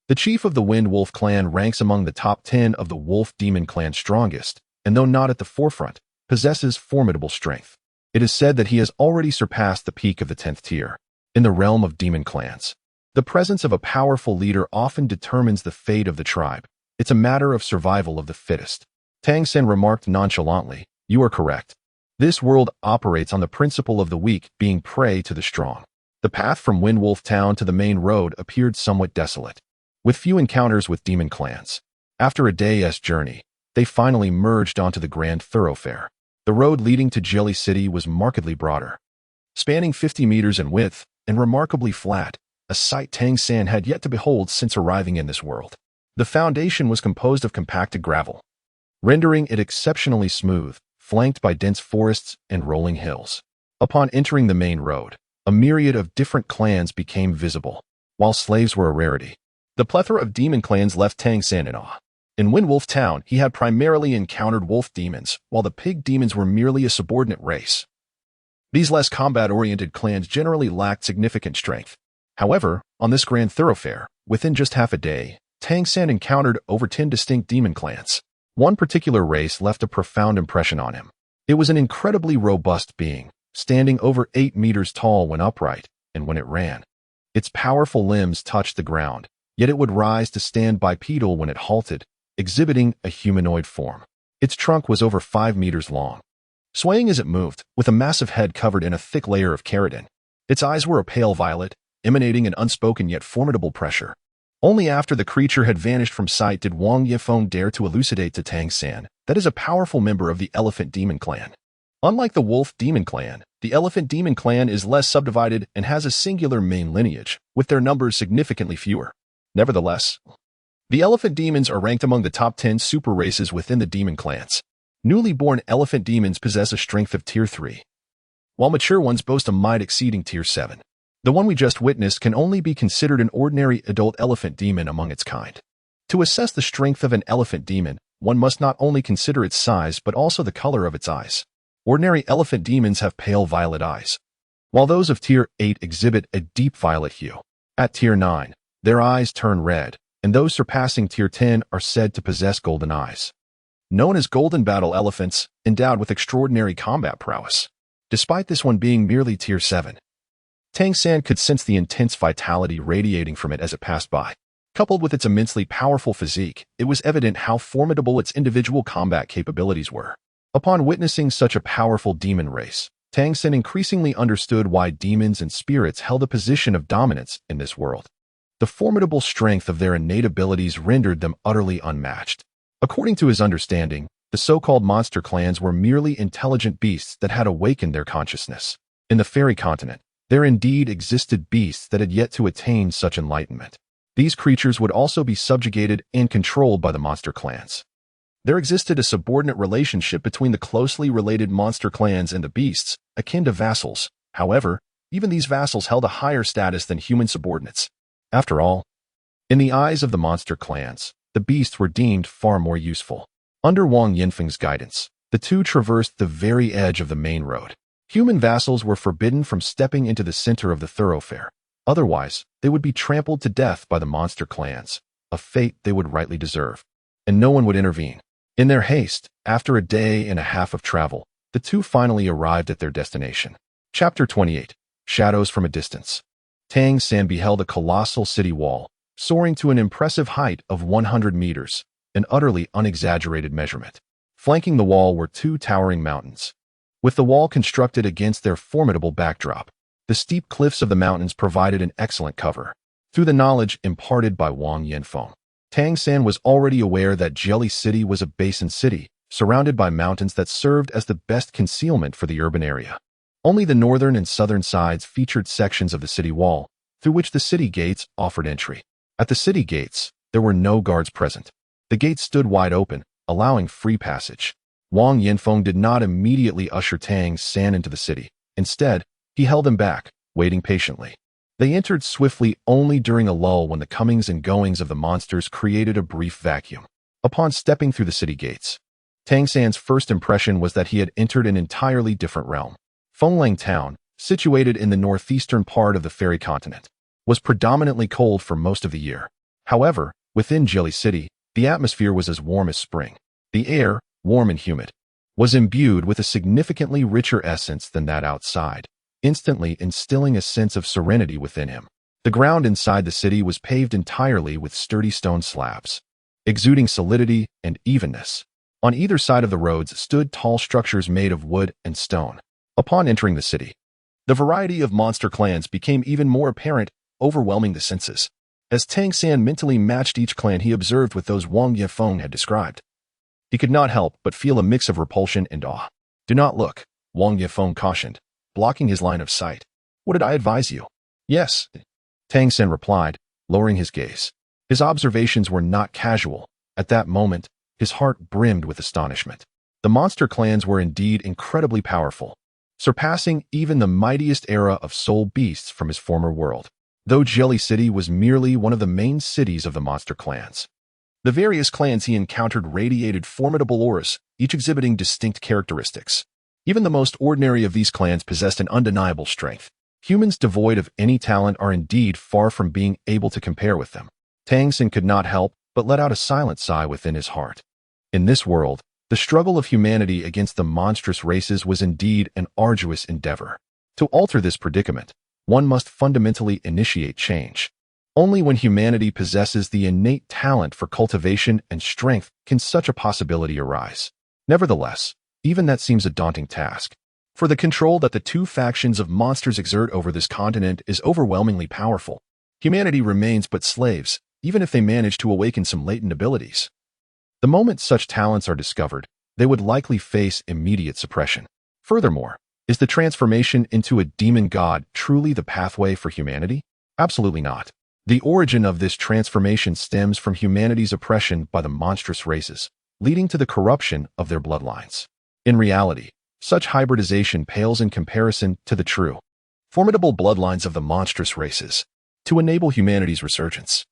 The chief of the Wind Wolf clan ranks among the top 10 of the Wolf Demon clan's strongest, and though not at the forefront, possesses formidable strength. It is said that he has already surpassed the peak of the 10th tier. In the realm of demon clans, the presence of a powerful leader often determines the fate of the tribe. It's a matter of survival of the fittest." Tang Sen remarked nonchalantly, "You are correct. This world operates on the principle of the weak being prey to the strong." The path from Windwolf Town to the main road appeared somewhat desolate, with few encounters with demon clans. After a day's journey, they finally merged onto the grand thoroughfare. The road leading to Jelly City was markedly broader, spanning 50 meters in width and remarkably flat, a sight Tang San had yet to behold since arriving in this world. The foundation was composed of compacted gravel, rendering it exceptionally smooth, flanked by dense forests and rolling hills. Upon entering the main road, a myriad of different clans became visible. While slaves were a rarity, the plethora of demon clans left Tang San in awe. In Windwolf Town, he had primarily encountered wolf demons, while the pig demons were merely a subordinate race. These less combat-oriented clans generally lacked significant strength. However, on this grand thoroughfare, within just half a day, Tang San encountered over 10 distinct demon clans. One particular race left a profound impression on him. It was an incredibly robust being, standing over 8 meters tall when upright, and when it ran, its powerful limbs touched the ground, yet it would rise to stand bipedal when it halted, exhibiting a humanoid form. Its trunk was over 5 meters long, swaying as it moved, with a massive head covered in a thick layer of keratin. Its eyes were a pale violet, emanating an unspoken yet formidable pressure. Only after the creature had vanished from sight did Wang Yifeng dare to elucidate to Tang San that is a powerful member of the Elephant Demon Clan. Unlike the Wolf Demon Clan, the Elephant Demon Clan is less subdivided and has a singular main lineage, with their numbers significantly fewer. Nevertheless, the elephant demons are ranked among the top 10 super races within the demon clans. Newly born elephant demons possess a strength of Tier 3, while mature ones boast a might exceeding Tier 7. The one we just witnessed can only be considered an ordinary adult elephant demon among its kind. To assess the strength of an elephant demon, one must not only consider its size but also the color of its eyes. Ordinary elephant demons have pale violet eyes, while those of Tier 8 exhibit a deep violet hue. At Tier 9, their eyes turn red, and those surpassing Tier 10 are said to possess golden eyes. Known as golden battle elephants, endowed with extraordinary combat prowess. Despite this one being merely Tier 7, Tang San could sense the intense vitality radiating from it as it passed by. Coupled with its immensely powerful physique, it was evident how formidable its individual combat capabilities were. Upon witnessing such a powerful demon race, Tang San increasingly understood why demons and spirits held a position of dominance in this world. The formidable strength of their innate abilities rendered them utterly unmatched. According to his understanding, the so-called monster clans were merely intelligent beasts that had awakened their consciousness. In the fairy continent, there indeed existed beasts that had yet to attain such enlightenment. These creatures would also be subjugated and controlled by the monster clans. There existed a subordinate relationship between the closely related monster clans and the beasts, akin to vassals. However, even these vassals held a higher status than human subordinates. After all, in the eyes of the monster clans, the beasts were deemed far more useful. Under Wang Yinfeng's guidance, the two traversed the very edge of the main road. Human vassals were forbidden from stepping into the center of the thoroughfare. Otherwise, they would be trampled to death by the monster clans, a fate they would rightly deserve. And no one would intervene. In their haste, after a day and a half of travel, the two finally arrived at their destination. Chapter 28. Shadows from a Distance. Tang San beheld a colossal city wall, soaring to an impressive height of 100 meters, an utterly unexaggerated measurement. Flanking the wall were two towering mountains. With the wall constructed against their formidable backdrop, the steep cliffs of the mountains provided an excellent cover. Through the knowledge imparted by Wang Yinfeng, Tang San was already aware that Jelly City was a basin city, surrounded by mountains that served as the best concealment for the urban area. Only the northern and southern sides featured sections of the city wall, through which the city gates offered entry. At the city gates, there were no guards present. The gates stood wide open, allowing free passage. Wang Yinfeng did not immediately usher Tang San into the city. Instead, he held them back, waiting patiently. They entered swiftly only during a lull when the comings and goings of the monsters created a brief vacuum. Upon stepping through the city gates, Tang San's first impression was that he had entered an entirely different realm. Fenglang Town, situated in the northeastern part of the fairy continent, was predominantly cold for most of the year. However, within Jelly City, the atmosphere was as warm as spring. The air, warm and humid, was imbued with a significantly richer essence than that outside, instantly instilling a sense of serenity within him. The ground inside the city was paved entirely with sturdy stone slabs, exuding solidity and evenness. On either side of the roads stood tall structures made of wood and stone. Upon entering the city, the variety of monster clans became even more apparent, overwhelming the senses. As Tang San mentally matched each clan he observed with those Wang Yinfeng had described, he could not help but feel a mix of repulsion and awe. "Do not look," Wang Yinfeng cautioned, blocking his line of sight. "What did I advise you?" "Yes," Tang San replied, lowering his gaze. His observations were not casual. At that moment, his heart brimmed with astonishment. The monster clans were indeed incredibly powerful, surpassing even the mightiest era of soul beasts from his former world. Though Jelly City was merely one of the main cities of the monster clans, the various clans he encountered radiated formidable auras, each exhibiting distinct characteristics. Even the most ordinary of these clans possessed an undeniable strength. Humans devoid of any talent are indeed far from being able to compare with them. Tang San could not help but let out a silent sigh within his heart. In this world, the struggle of humanity against the monstrous races was indeed an arduous endeavor. To alter this predicament, one must fundamentally initiate change. Only when humanity possesses the innate talent for cultivation and strength can such a possibility arise. Nevertheless, even that seems a daunting task. For the control that the two factions of monsters exert over this continent is overwhelmingly powerful. Humanity remains but slaves, even if they manage to awaken some latent abilities. The moment such talents are discovered, they would likely face immediate suppression. Furthermore, is the transformation into a demon god truly the pathway for humanity? Absolutely not. The origin of this transformation stems from humanity's oppression by the monstrous races, leading to the corruption of their bloodlines. In reality, such hybridization pales in comparison to the true formidable bloodlines of the monstrous races, to enable humanity's resurgence.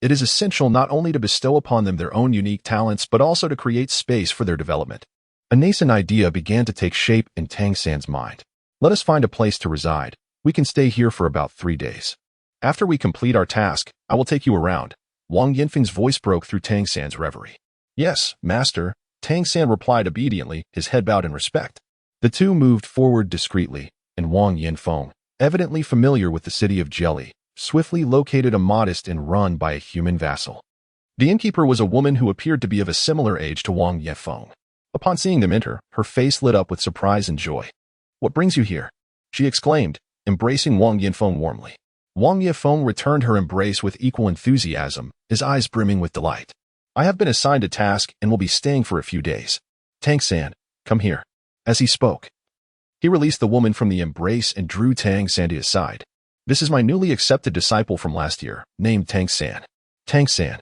It is essential not only to bestow upon them their own unique talents, but also to create space for their development. A nascent idea began to take shape in Tang San's mind. Let us find a place to reside. We can stay here for about 3 days. After we complete our task, I will take you around. Wang Yanfeng's voice broke through Tang San's reverie. Yes, master, Tang San replied obediently, his head bowed in respect. The two moved forward discreetly, and Wang Yanfeng, evidently familiar with the city of Jelly, swiftly located a modest inn run by a human vassal. The innkeeper was a woman who appeared to be of a similar age to Wang Yanfeng. Upon seeing them enter, her face lit up with surprise and joy. "What brings you here?" she exclaimed, embracing Wang Yanfeng warmly. Wang Yanfeng returned her embrace with equal enthusiasm, his eyes brimming with delight. "I have been assigned a task and will be staying for a few days. Tang San, come here." As he spoke, he released the woman from the embrace and drew Tang San to his side. "This is my newly accepted disciple from last year, named Tang San. Tang San.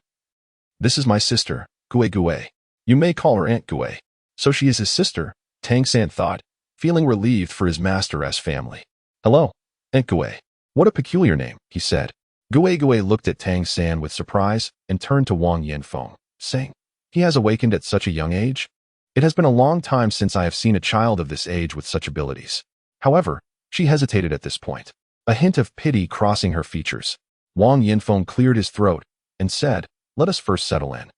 This is my sister, Gue Gue. You may call her Aunt Gue." So she is his sister, Tang San thought, feeling relieved for his master's family. "Hello, Aunt Gue. What a peculiar name," he said. Gue Gue looked at Tang San with surprise and turned to Wang Yanfeng, saying, "He has awakened at such a young age? It has been a long time since I have seen a child of this age with such abilities." However, she hesitated at this point, a hint of pity crossing her features. Wang Yanfeng cleared his throat and said, "Let us first settle in."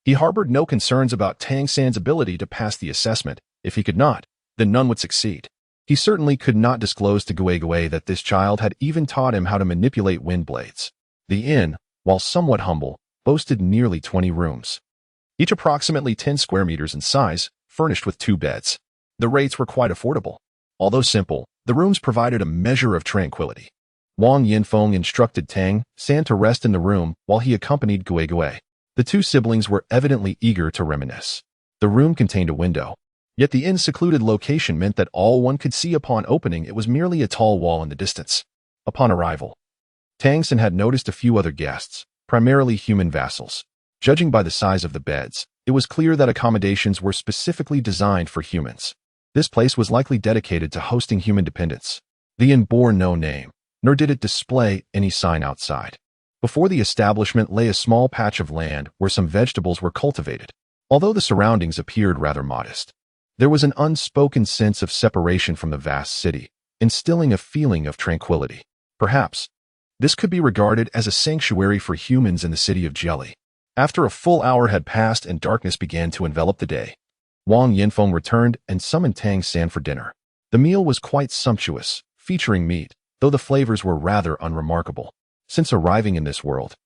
He harbored no concerns about Tang San's ability to pass the assessment. If he could not, then none would succeed. He certainly could not disclose to Gue Gue that this child had even taught him how to manipulate wind blades. The inn, while somewhat humble, boasted nearly 20 rooms, each approximately 10 square meters in size, furnished with 2 beds. The rates were quite affordable. Although simple, the rooms provided a measure of tranquility. Wang Yanfeng instructed Tang San to rest in the room while he accompanied Gue Gue. The two siblings were evidently eager to reminisce. The room contained a window, yet the inn's secluded location meant that all one could see upon opening it was merely a tall wall in the distance. Upon arrival, Tang San had noticed a few other guests, primarily human vassals. Judging by the size of the beds, it was clear that accommodations were specifically designed for humans. This place was likely dedicated to hosting human dependents. The inn bore no name, nor did it display any sign outside. Before the establishment lay a small patch of land where some vegetables were cultivated. Although the surroundings appeared rather modest, there was an unspoken sense of separation from the vast city, instilling a feeling of tranquility. Perhaps, this could be regarded as a sanctuary for humans in the city of Jelly. After a full hour had passed and darkness began to envelop the day, Wang Yanfeng returned and summoned Tang San for dinner. The meal was quite sumptuous, featuring meat, though the flavors were rather unremarkable. Since arriving in this world,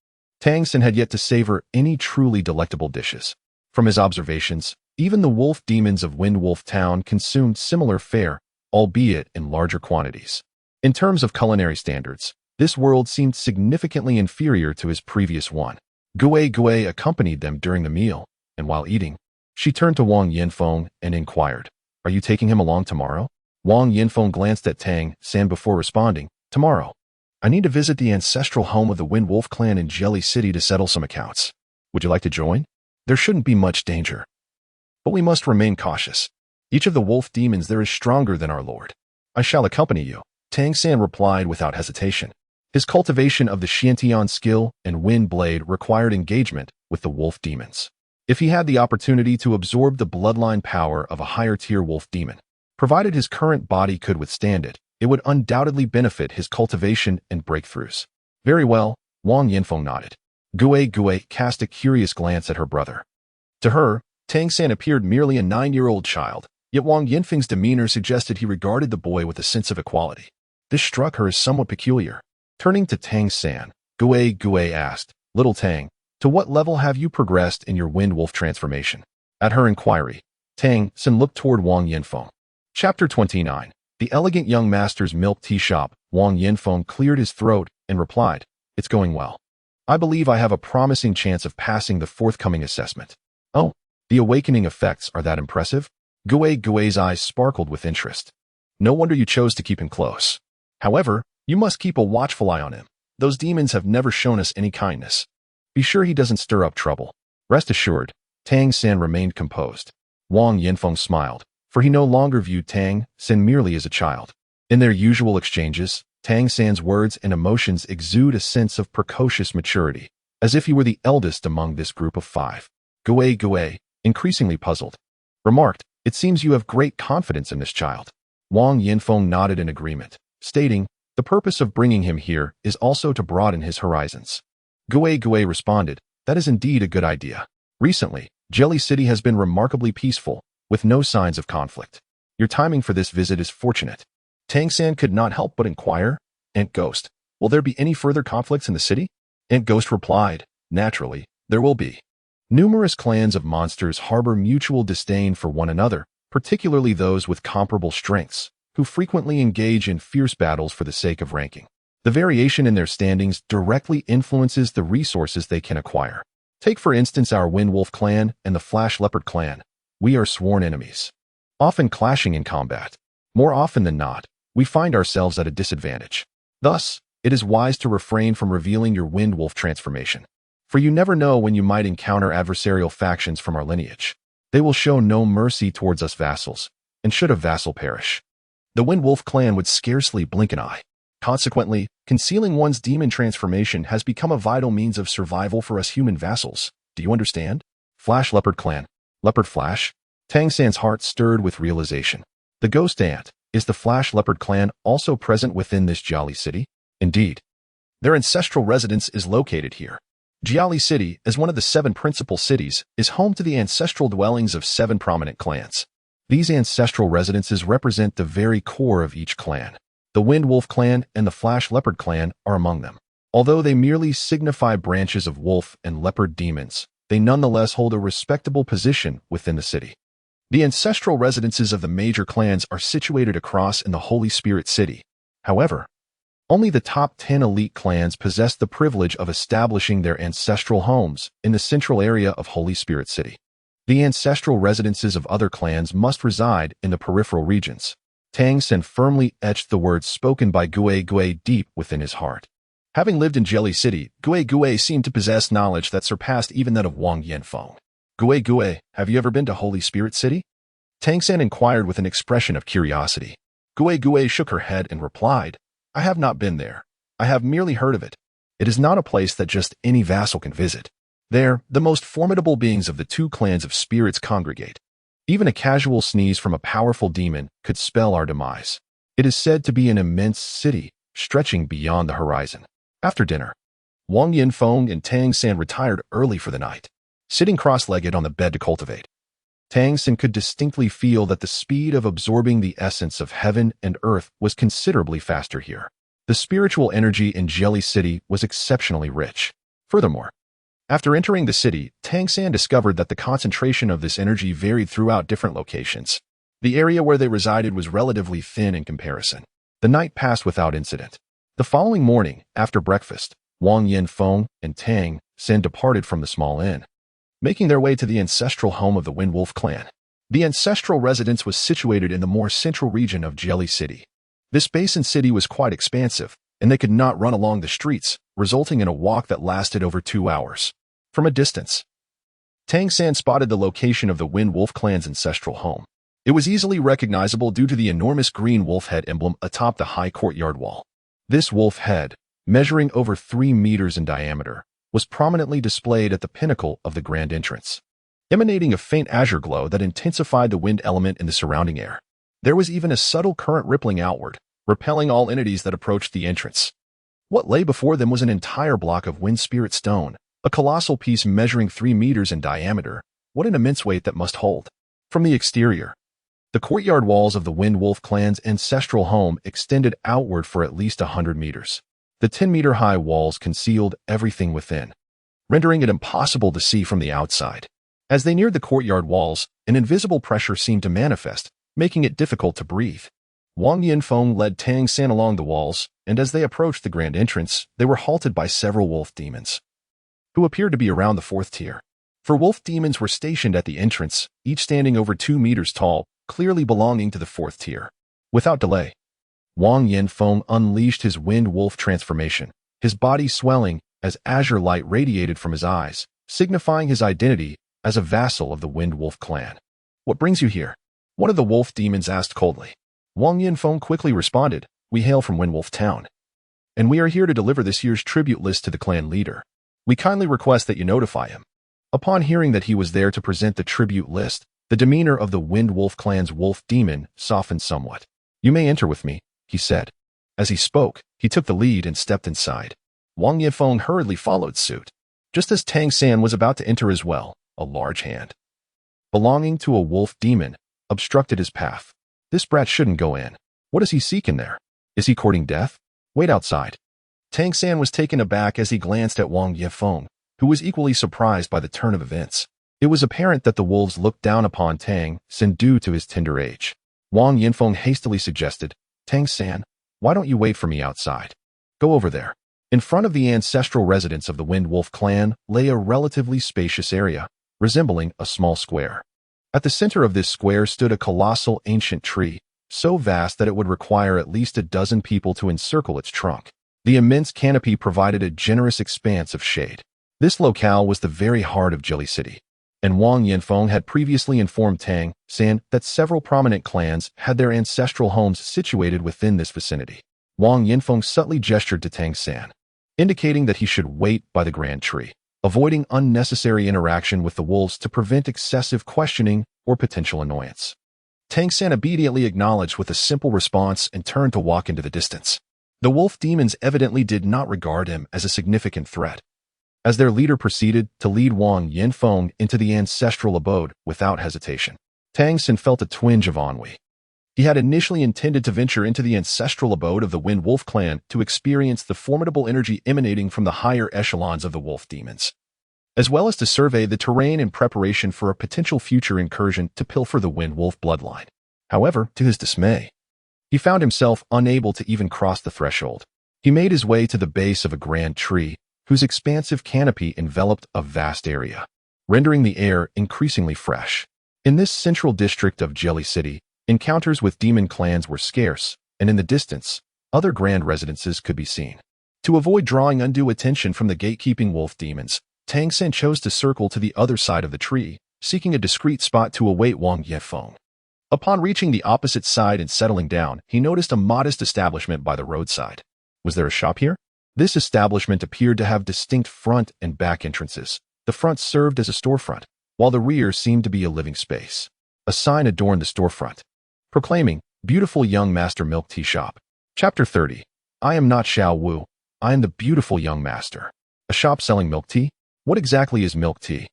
Tang San had yet to savor any truly delectable dishes. From his observations, even the wolf demons of Wind Wolf Town consumed similar fare, albeit in larger quantities. In terms of culinary standards, this world seemed significantly inferior to his previous one. Gue Gue accompanied them during the meal, and while eating, she turned to Wang Yanfeng and inquired, "Are you taking him along tomorrow?" Wang Yanfeng glanced at Tang San before responding, "Tomorrow. I need to visit the ancestral home of the Wind Wolf clan in Jelly City to settle some accounts. Would you like to join? There shouldn't be much danger. But we must remain cautious. Each of the wolf demons there is stronger than our lord." "I shall accompany you," Tang San replied without hesitation. His cultivation of the Xiantian skill and wind blade required engagement with the wolf demons. If he had the opportunity to absorb the bloodline power of a higher-tier wolf demon, provided his current body could withstand it, it would undoubtedly benefit his cultivation and breakthroughs. "Very well," Wang Yanfeng nodded. Gue Gue cast a curious glance at her brother. To her, Tang San appeared merely a 9-year-old child, yet Wang Yanfeng's demeanor suggested he regarded the boy with a sense of equality. This struck her as somewhat peculiar. Turning to Tang San, Gue Gue asked, "Little Tang, to what level have you progressed in your Wind Wolf transformation?" At her inquiry, Tang San looked toward Wang Yanfeng. Chapter 29. The elegant young master's milk tea shop. Wang Yanfeng cleared his throat and replied, "It's going well. I believe I have a promising chance of passing the forthcoming assessment." "Oh, the awakening effects are that impressive?" Gue Gue's eyes sparkled with interest. "No wonder you chose to keep him close. However, you must keep a watchful eye on him. Those demons have never shown us any kindness. Be sure he doesn't stir up trouble." Rest assured, Tang San remained composed. Wang Yanfeng smiled, for he no longer viewed Tang San merely as a child. In their usual exchanges, Tang San's words and emotions exude a sense of precocious maturity, as if he were the eldest among this group of 5. Gue, increasingly puzzled, remarked, "It seems you have great confidence in this child." Wang Yinfeng nodded in agreement, stating, "The purpose of bringing him here is also to broaden his horizons." Gue responded, "That is indeed a good idea. Recently, Jelly City has been remarkably peaceful, with no signs of conflict. Your timing for this visit is fortunate." Tang San could not help but inquire, "Aunt Ghost, will there be any further conflicts in the city?" Aunt Ghost replied, "Naturally, there will be. Numerous clans of monsters harbor mutual disdain for one another, particularly those with comparable strengths, who frequently engage in fierce battles for the sake of ranking. The variation in their standings directly influences the resources they can acquire. Take for instance our Wind Wolf clan and the Flash Leopard clan. We are sworn enemies, often clashing in combat. More often than not, we find ourselves at a disadvantage. Thus, it is wise to refrain from revealing your Wind Wolf transformation, for you never know when you might encounter adversarial factions from our lineage. They will show no mercy towards us vassals, and should a vassal perish, the Wind Wolf clan would scarcely blink an eye. Consequently, concealing one's demon transformation has become a vital means of survival for us human vassals. Do you understand? Flash Leopard clan. Leopard Flash? Tang San's heart stirred with realization. The Ghost Ant, is the Flash Leopard clan also present within this Jolly City? Indeed. Their ancestral residence is located here. Jolly City, as one of the 7 principal cities, is home to the ancestral dwellings of 7 prominent clans. These ancestral residences represent the very core of each clan. The Wind Wolf clan and the Flash Leopard clan are among them. Although they merely signify branches of wolf and leopard demons, they nonetheless hold a respectable position within the city. The ancestral residences of the major clans are situated across in the Holy Spirit City. However, only the top 10 elite clans possess the privilege of establishing their ancestral homes in the central area of Holy Spirit City. The ancestral residences of other clans must reside in the peripheral regions. Tang San firmly etched the words spoken by Gue deep within his heart. Having lived in Jelly City, Gue seemed to possess knowledge that surpassed even that of Wang Yanfeng. Gue, have you ever been to Holy Spirit City? Tang San inquired with an expression of curiosity. Gue shook her head and replied, I have not been there. I have merely heard of it. It is not a place that just any vassal can visit. There, the most formidable beings of the 2 clans of spirits congregate. Even a casual sneeze from a powerful demon could spell our demise. It is said to be an immense city, stretching beyond the horizon. After dinner, Wang Yinfeng and Tang San retired early for the night, sitting cross-legged on the bed to cultivate. Tang San could distinctly feel that the speed of absorbing the essence of heaven and earth was considerably faster here. The spiritual energy in Jelly City was exceptionally rich. Furthermore, after entering the city, Tang San discovered that the concentration of this energy varied throughout different locations. The area where they resided was relatively thin in comparison. The night passed without incident. The following morning, after breakfast, Wang Yinfeng and Tang San departed from the small inn, making their way to the ancestral home of the Wind Wolf clan. The ancestral residence was situated in the more central region of Jelly City. This basin city was quite expansive, and they could not run along the streets, resulting in a walk that lasted over 2 hours. From a distance, Tang San spotted the location of the Wind Wolf clan's ancestral home. It was easily recognizable due to the enormous green wolf head emblem atop the high courtyard wall. This wolf head, measuring over 3 meters in diameter, was prominently displayed at the pinnacle of the grand entrance, emanating a faint azure glow that intensified the wind element in the surrounding air. There was even a subtle current rippling outward, repelling all entities that approached the entrance. What lay before them was an entire block of wind spirit stone, a colossal piece measuring 3 meters in diameter. What an immense weight that must hold. From the exterior, the courtyard walls of the Wind Wolf clan's ancestral home extended outward for at least 100 meters. The 10-meter-high walls concealed everything within, rendering it impossible to see from the outside. As they neared the courtyard walls, an invisible pressure seemed to manifest, making it difficult to breathe. Wang Yinfeng led Tang San along the walls, and as they approached the grand entrance, they were halted by several wolf demons, who appeared to be around the 4th tier. For wolf demons were stationed at the entrance, each standing over 2 meters tall, clearly belonging to the 4th tier. Without delay, Wang Yinfeng unleashed his wind wolf transformation, his body swelling as azure light radiated from his eyes, signifying his identity as a vassal of the Wind Wolf clan. What brings you here? One of the wolf demons asked coldly. Wang Yinfeng quickly responded, "We hail from Windwolf Town, and we are here to deliver this year's tribute list to the clan leader. We kindly request that you notify him." Upon hearing that he was there to present the tribute list, the demeanor of the Windwolf clan's wolf demon softened somewhat. "You may enter with me," he said. As he spoke, he took the lead and stepped inside. Wang Yifeng hurriedly followed suit. Just as Tang San was about to enter as well, a large hand, belonging to a wolf demon, obstructed his path. "This brat shouldn't go in. What does he seek in there? Is he courting death? Wait outside." Tang San was taken aback as he glanced at Wang Yifeng, who was equally surprised by the turn of events. It was apparent that the wolves looked down upon Tang San due to his tender age. Wang Yinfeng hastily suggested, "Tang San, why don't you wait for me outside? Go over there." In front of the ancestral residence of the Windwolf clan lay a relatively spacious area, resembling a small square. At the center of this square stood a colossal ancient tree, so vast that it would require at least a dozen people to encircle its trunk. The immense canopy provided a generous expanse of shade. This locale was the very heart of Jilly City, and Wang Yinfeng had previously informed Tang San that several prominent clans had their ancestral homes situated within this vicinity. Wang Yinfeng subtly gestured to Tang San, indicating that he should wait by the grand tree, avoiding unnecessary interaction with the wolves to prevent excessive questioning or potential annoyance. Tang San immediately acknowledged with a simple response and turned to walk into the distance. The wolf demons evidently did not regard him as a significant threat, as their leader proceeded to lead Wang Yinfeng into the ancestral abode without hesitation. Tang San felt a twinge of ennui. He had initially intended to venture into the ancestral abode of the Wind Wolf clan to experience the formidable energy emanating from the higher echelons of the wolf demons, as well as to survey the terrain in preparation for a potential future incursion to pilfer the Wind Wolf bloodline. However, to his dismay, he found himself unable to even cross the threshold. He made his way to the base of a grand tree, whose expansive canopy enveloped a vast area, rendering the air increasingly fresh. In this central district of Jelly City, encounters with demon clans were scarce, and in the distance, other grand residences could be seen. To avoid drawing undue attention from the gatekeeping wolf demons, Tang San chose to circle to the other side of the tree, seeking a discreet spot to await Wang Yifeng. Upon reaching the opposite side and settling down, he noticed a modest establishment by the roadside. Was there a shop here? This establishment appeared to have distinct front and back entrances. The front served as a storefront, while the rear seemed to be a living space. A sign adorned the storefront, proclaiming, "Beautiful Young Master Milk Tea Shop." Chapter 30. I am not Xiao Wu. I am the beautiful young master. A shop selling milk tea? What exactly is milk tea?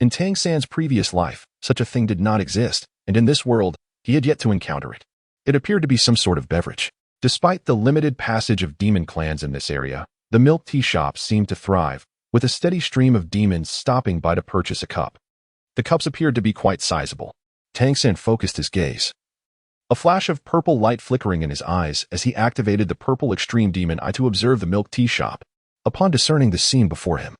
In Tang San's previous life, such a thing did not exist, and in this world, he had yet to encounter it. It appeared to be some sort of beverage. Despite the limited passage of demon clans in this area, the milk tea shop seemed to thrive, with a steady stream of demons stopping by to purchase a cup. The cups appeared to be quite sizable. Tang San focused his gaze, a flash of purple light flickering in his eyes as he activated the purple extreme demon eye to observe the milk tea shop. Upon discerning the scene before him,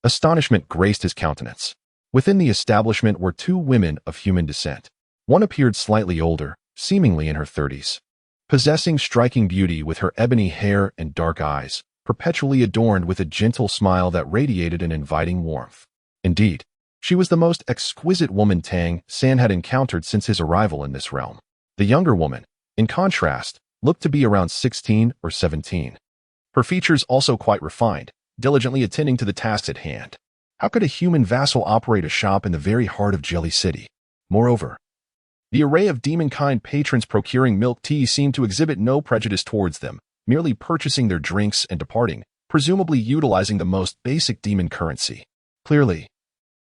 astonishment graced his countenance. Within the establishment were two women of human descent. One appeared slightly older, seemingly in her 30s, possessing striking beauty with her ebony hair and dark eyes, perpetually adorned with a gentle smile that radiated an inviting warmth. Indeed, she was the most exquisite woman Tang San had encountered since his arrival in this realm. The younger woman, in contrast, looked to be around 16 or 17. Her features also quite refined, diligently attending to the tasks at hand. How could a human vassal operate a shop in the very heart of Jelly City? Moreover, the array of demon-kind patrons procuring milk tea seemed to exhibit no prejudice towards them, merely purchasing their drinks and departing, presumably utilizing the most basic demon currency. Clearly,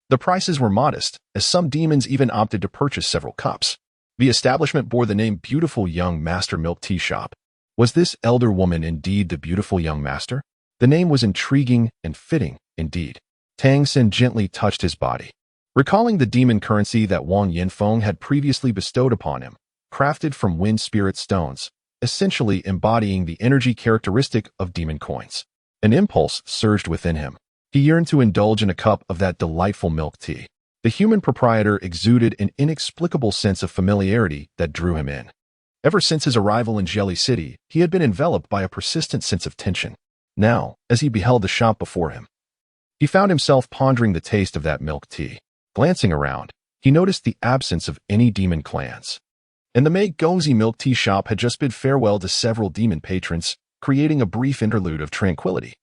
the prices were modest, as some demons even opted to purchase several cups. The establishment bore the name Beautiful Young Master Milk Tea Shop. Was this elder woman indeed the beautiful young master? The name was intriguing and fitting, indeed. Tang San gently touched his body, recalling the demon currency that Wang Yinfeng had previously bestowed upon him, crafted from wind spirit stones, essentially embodying the energy characteristic of demon coins. An impulse surged within him. He yearned to indulge in a cup of that delightful milk tea. The human proprietor exuded an inexplicable sense of familiarity that drew him in. Ever since his arrival in Jelly City, he had been enveloped by a persistent sense of tension. Now, as he beheld the shop before him, he found himself pondering the taste of that milk tea. Glancing around, he noticed the absence of any demon clans. And the Mei Gongzi milk tea shop had just bid farewell to several demon patrons, creating a brief interlude of tranquility.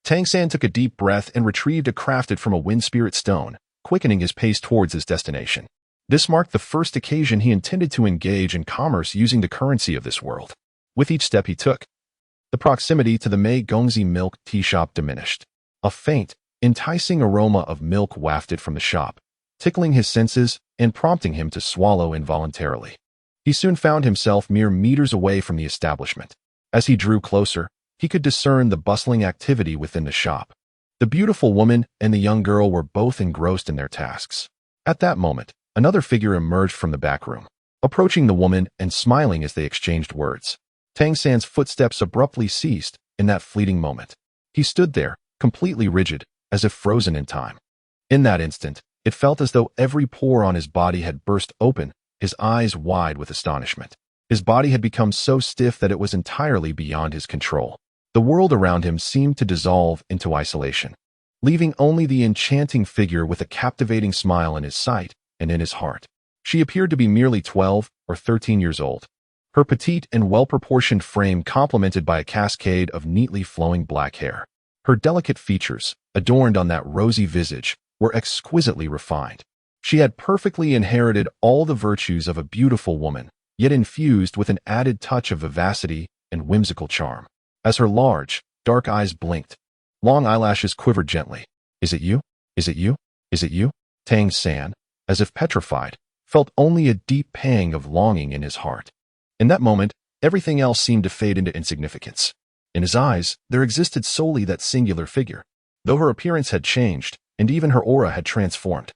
Tang San took a deep breath and retrieved a crafted from a wind spirit stone, quickening his pace towards his destination. This marked the first occasion he intended to engage in commerce using the currency of this world. With each step he took, the proximity to the Mei Gongzi milk tea shop diminished. A faint, enticing aroma of milk wafted from the shop, tickling his senses and prompting him to swallow involuntarily. He soon found himself mere meters away from the establishment. As he drew closer, he could discern the bustling activity within the shop. The beautiful woman and the young girl were both engrossed in their tasks. At that moment, another figure emerged from the back room, approaching the woman and smiling as they exchanged words. Tang San's footsteps abruptly ceased in that fleeting moment. He stood there, completely rigid, as if frozen in time. In that instant, it felt as though every pore on his body had burst open, his eyes wide with astonishment. His body had become so stiff that it was entirely beyond his control. The world around him seemed to dissolve into isolation, leaving only the enchanting figure with a captivating smile in his sight and in his heart. She appeared to be merely 12 or 13 years old. Her petite and well-proportioned frame complemented by a cascade of neatly flowing black hair. Her delicate features, adorned on that rosy visage, were exquisitely refined. She had perfectly inherited all the virtues of a beautiful woman, yet infused with an added touch of vivacity and whimsical charm. As her large, dark eyes blinked, long eyelashes quivered gently. "Is it you? Is it you? Is it you?" Tang San, as if petrified, felt only a deep pang of longing in his heart. In that moment, everything else seemed to fade into insignificance. In his eyes, there existed solely that singular figure, though her appearance had changed, and even her aura had transformed.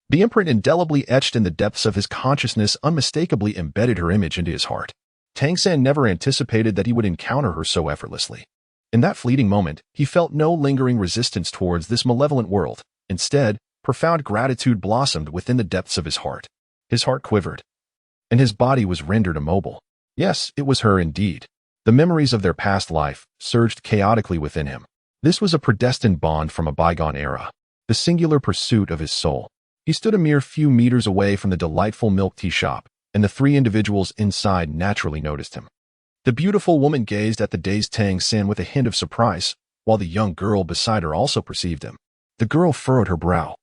The imprint indelibly etched in the depths of his consciousness unmistakably embedded her image into his heart. Tang San never anticipated that he would encounter her so effortlessly. In that fleeting moment, he felt no lingering resistance towards this malevolent world. Instead, profound gratitude blossomed within the depths of his heart. His heart quivered, and his body was rendered immobile. Yes, it was her indeed. The memories of their past life surged chaotically within him. This was a predestined bond from a bygone era, the singular pursuit of his soul. He stood a mere few meters away from the delightful milk tea shop, and the three individuals inside naturally noticed him. The beautiful woman gazed at the dazed Tang San with a hint of surprise, while the young girl beside her also perceived him. The girl furrowed her brow,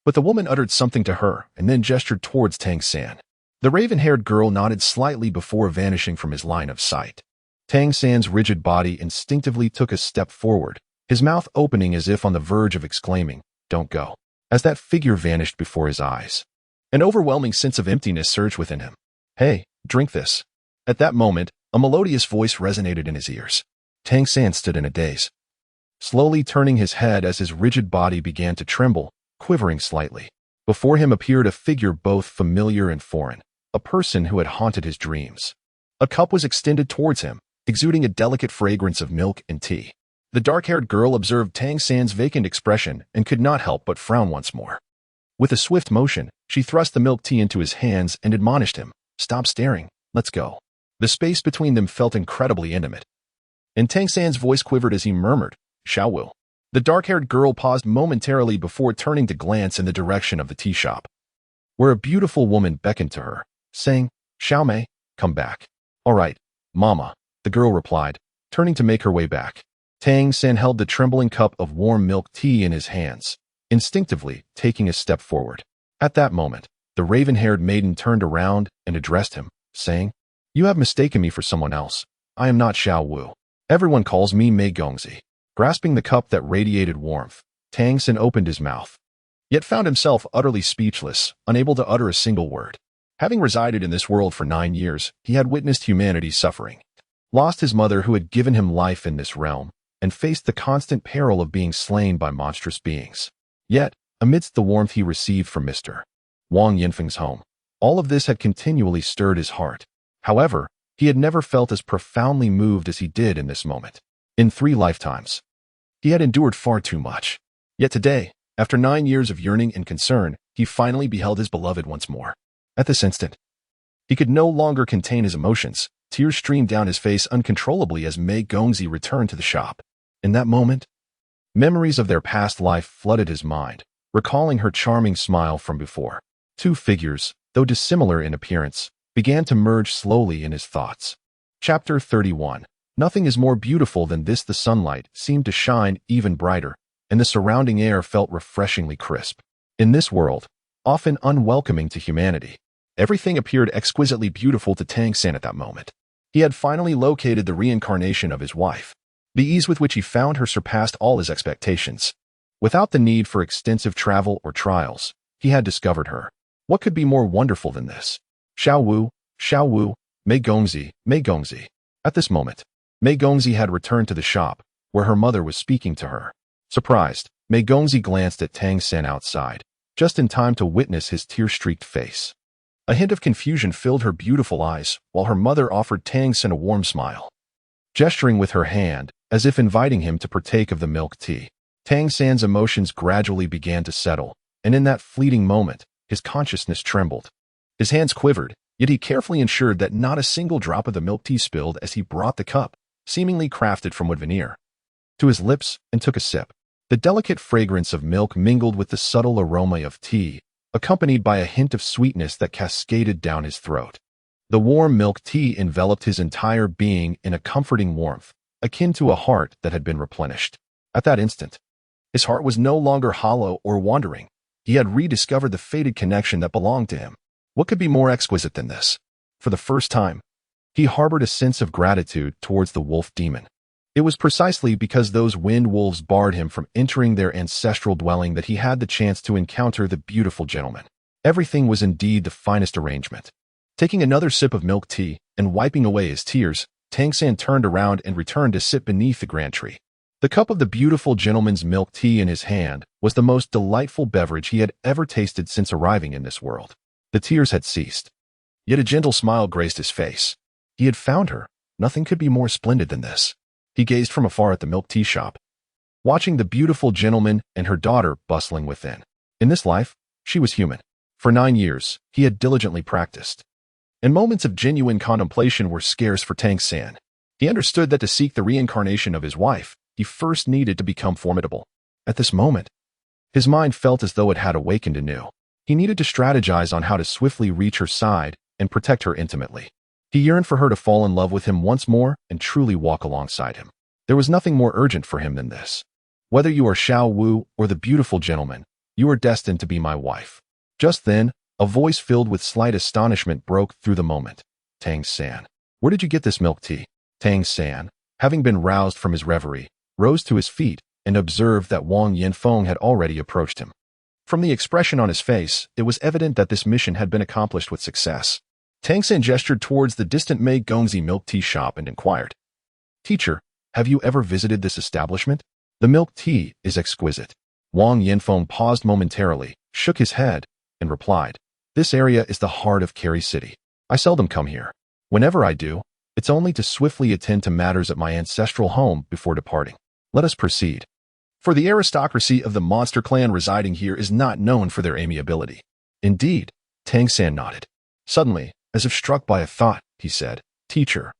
but the woman uttered something to her and then gestured towards Tang San. The raven-haired girl nodded slightly before vanishing from his line of sight. Tang San's rigid body instinctively took a step forward, his mouth opening as if on the verge of exclaiming, "Don't go," as that figure vanished before his eyes. An overwhelming sense of emptiness surged within him. "Hey, drink this." At that moment, a melodious voice resonated in his ears. Tang San stood in a daze, slowly turning his head as his rigid body began to tremble, quivering slightly. Before him appeared a figure both familiar and foreign, a person who had haunted his dreams. A cup was extended towards him, exuding a delicate fragrance of milk and tea. The dark-haired girl observed Tang San's vacant expression and could not help but frown once more. With a swift motion, she thrust the milk tea into his hands and admonished him, "Stop staring, let's go." The space between them felt incredibly intimate, and Tang San's voice quivered as he murmured, "Shall we?" The dark-haired girl paused momentarily before turning to glance in the direction of the tea shop, where a beautiful woman beckoned to her, saying, "Xiao Mei, come back." "All right, Mama," the girl replied, turning to make her way back. Tang San held the trembling cup of warm milk tea in his hands, instinctively taking a step forward. At that moment, the raven-haired maiden turned around and addressed him, saying, "You have mistaken me for someone else. I am not Xiao Wu. Everyone calls me Mei Gongzi." Grasping the cup that radiated warmth, Tang San opened his mouth, yet found himself utterly speechless, unable to utter a single word. Having resided in this world for 9 years, he had witnessed humanity's suffering, lost his mother who had given him life in this realm, and faced the constant peril of being slain by monstrous beings. Yet, amidst the warmth he received from Mr. Wang Yinfeng's home, all of this had continually stirred his heart. However, he had never felt as profoundly moved as he did in this moment. In 3 lifetimes, he had endured far too much. Yet today, after 9 years of yearning and concern, he finally beheld his beloved once more. At this instant, he could no longer contain his emotions. Tears streamed down his face uncontrollably as Mei Gongzi returned to the shop. In that moment, memories of their past life flooded his mind, recalling her charming smile from before. 2 figures, though dissimilar in appearance, began to merge slowly in his thoughts. Chapter 31. Nothing is more beautiful than this. The sunlight seemed to shine even brighter, and the surrounding air felt refreshingly crisp. In this world, often unwelcoming to humanity, everything appeared exquisitely beautiful to Tang San at that moment. He had finally located the reincarnation of his wife. The ease with which he found her surpassed all his expectations. Without the need for extensive travel or trials, he had discovered her. What could be more wonderful than this? Xiao Wu, Mei Gongzi. At this moment, Mei Gongzi had returned to the shop, where her mother was speaking to her. Surprised, Mei Gongzi glanced at Tang San outside, just in time to witness his tear-streaked face. A hint of confusion filled her beautiful eyes, while her mother offered Tang San a warm smile. Gesturing with her hand, as if inviting him to partake of the milk tea, Tang San's emotions gradually began to settle, and in that fleeting moment, his consciousness trembled. His hands quivered, yet he carefully ensured that not a single drop of the milk tea spilled as he brought the cup, seemingly crafted from wood veneer, to his lips and took a sip. The delicate fragrance of milk mingled with the subtle aroma of tea, accompanied by a hint of sweetness that cascaded down his throat. The warm milk tea enveloped his entire being in a comforting warmth, akin to a heart that had been replenished. At that instant, his heart was no longer hollow or wandering. He had rediscovered the fated connection that belonged to him. What could be more exquisite than this? For the first time, he harbored a sense of gratitude towards the wolf demon. It was precisely because those wind wolves barred him from entering their ancestral dwelling that he had the chance to encounter the beautiful gentleman. Everything was indeed the finest arrangement. Taking another sip of milk tea and wiping away his tears, Tang San turned around and returned to sit beneath the grand tree. The cup of the beautiful gentleman's milk tea in his hand was the most delightful beverage he had ever tasted since arriving in this world. The tears had ceased, yet a gentle smile graced his face. He had found her. Nothing could be more splendid than this. He gazed from afar at the milk tea shop, watching the beautiful gentleman and her daughter bustling within. In this life, she was human. For 9 years, he had diligently practiced, and moments of genuine contemplation were scarce for Tang San. He understood that to seek the reincarnation of his wife, he first needed to become formidable. At this moment, his mind felt as though it had awakened anew. He needed to strategize on how to swiftly reach her side and protect her intimately. He yearned for her to fall in love with him once more and truly walk alongside him. There was nothing more urgent for him than this. Whether you are Xiao Wu or the beautiful gentleman, you are destined to be my wife. Just then, a voice filled with slight astonishment broke through the moment. Tang San. Where did you get this milk tea? Tang San, having been roused from his reverie, rose to his feet and observed that Wang Yanfeng had already approached him. From the expression on his face, it was evident that this mission had been accomplished with success. Tang San gestured towards the distant Mei Gongzi milk tea shop and inquired, "Teacher, have you ever visited this establishment? The milk tea is exquisite." Wang Yanfeng paused momentarily, shook his head, and replied, "This area is the heart of Carry City. I seldom come here. Whenever I do, it's only to swiftly attend to matters at my ancestral home before departing. Let us proceed. For the aristocracy of the monster clan residing here is not known for their amiability." Indeed, Tang San nodded. Suddenly, as if struck by a thought, he said, "Teacher,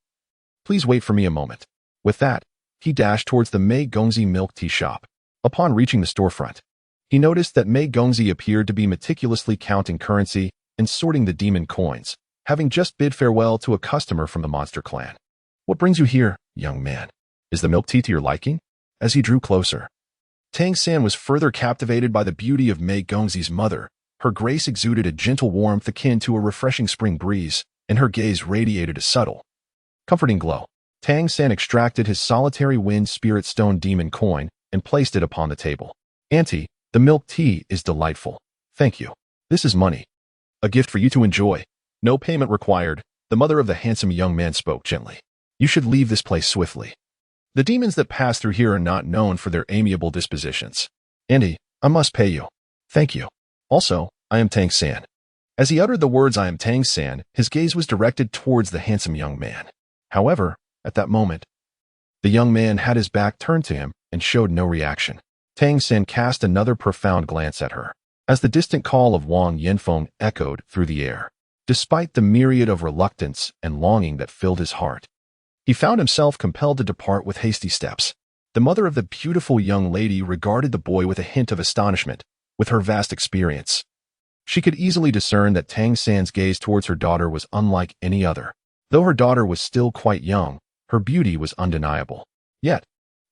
please wait for me a moment." With that, he dashed towards the Mei Gongzi milk tea shop. Upon reaching the storefront, he noticed that Mei Gongzi appeared to be meticulously counting currency and sorting the demon coins, having just bid farewell to a customer from the monster clan. "What brings you here, young man? Is the milk tea to your liking?" As he drew closer, Tang San was further captivated by the beauty of Mei Gongzi's mother. Her grace exuded a gentle warmth akin to a refreshing spring breeze, and her gaze radiated a subtle, comforting glow. Tang San extracted his solitary wind spirit stone demon coin and placed it upon the table. "Auntie, the milk tea is delightful. Thank you. This is money. A gift for you to enjoy. No payment required." The mother of the handsome young man spoke gently. "You should leave this place swiftly. The demons that pass through here are not known for their amiable dispositions. Auntie, I must pay you." "Thank you. Also, I am Tang San." As he uttered the words "I am Tang San," his gaze was directed towards the handsome young man. However, at that moment, the young man had his back turned to him and showed no reaction. Tang San cast another profound glance at her, as the distant call of Wang Yanfeng echoed through the air. Despite the myriad of reluctance and longing that filled his heart, he found himself compelled to depart with hasty steps. The mother of the beautiful young lady regarded the boy with a hint of astonishment. With her vast experience, She could easily discern that Tang San's gaze towards her daughter was unlike any other. Though her daughter was still quite young, her beauty was undeniable. Yet,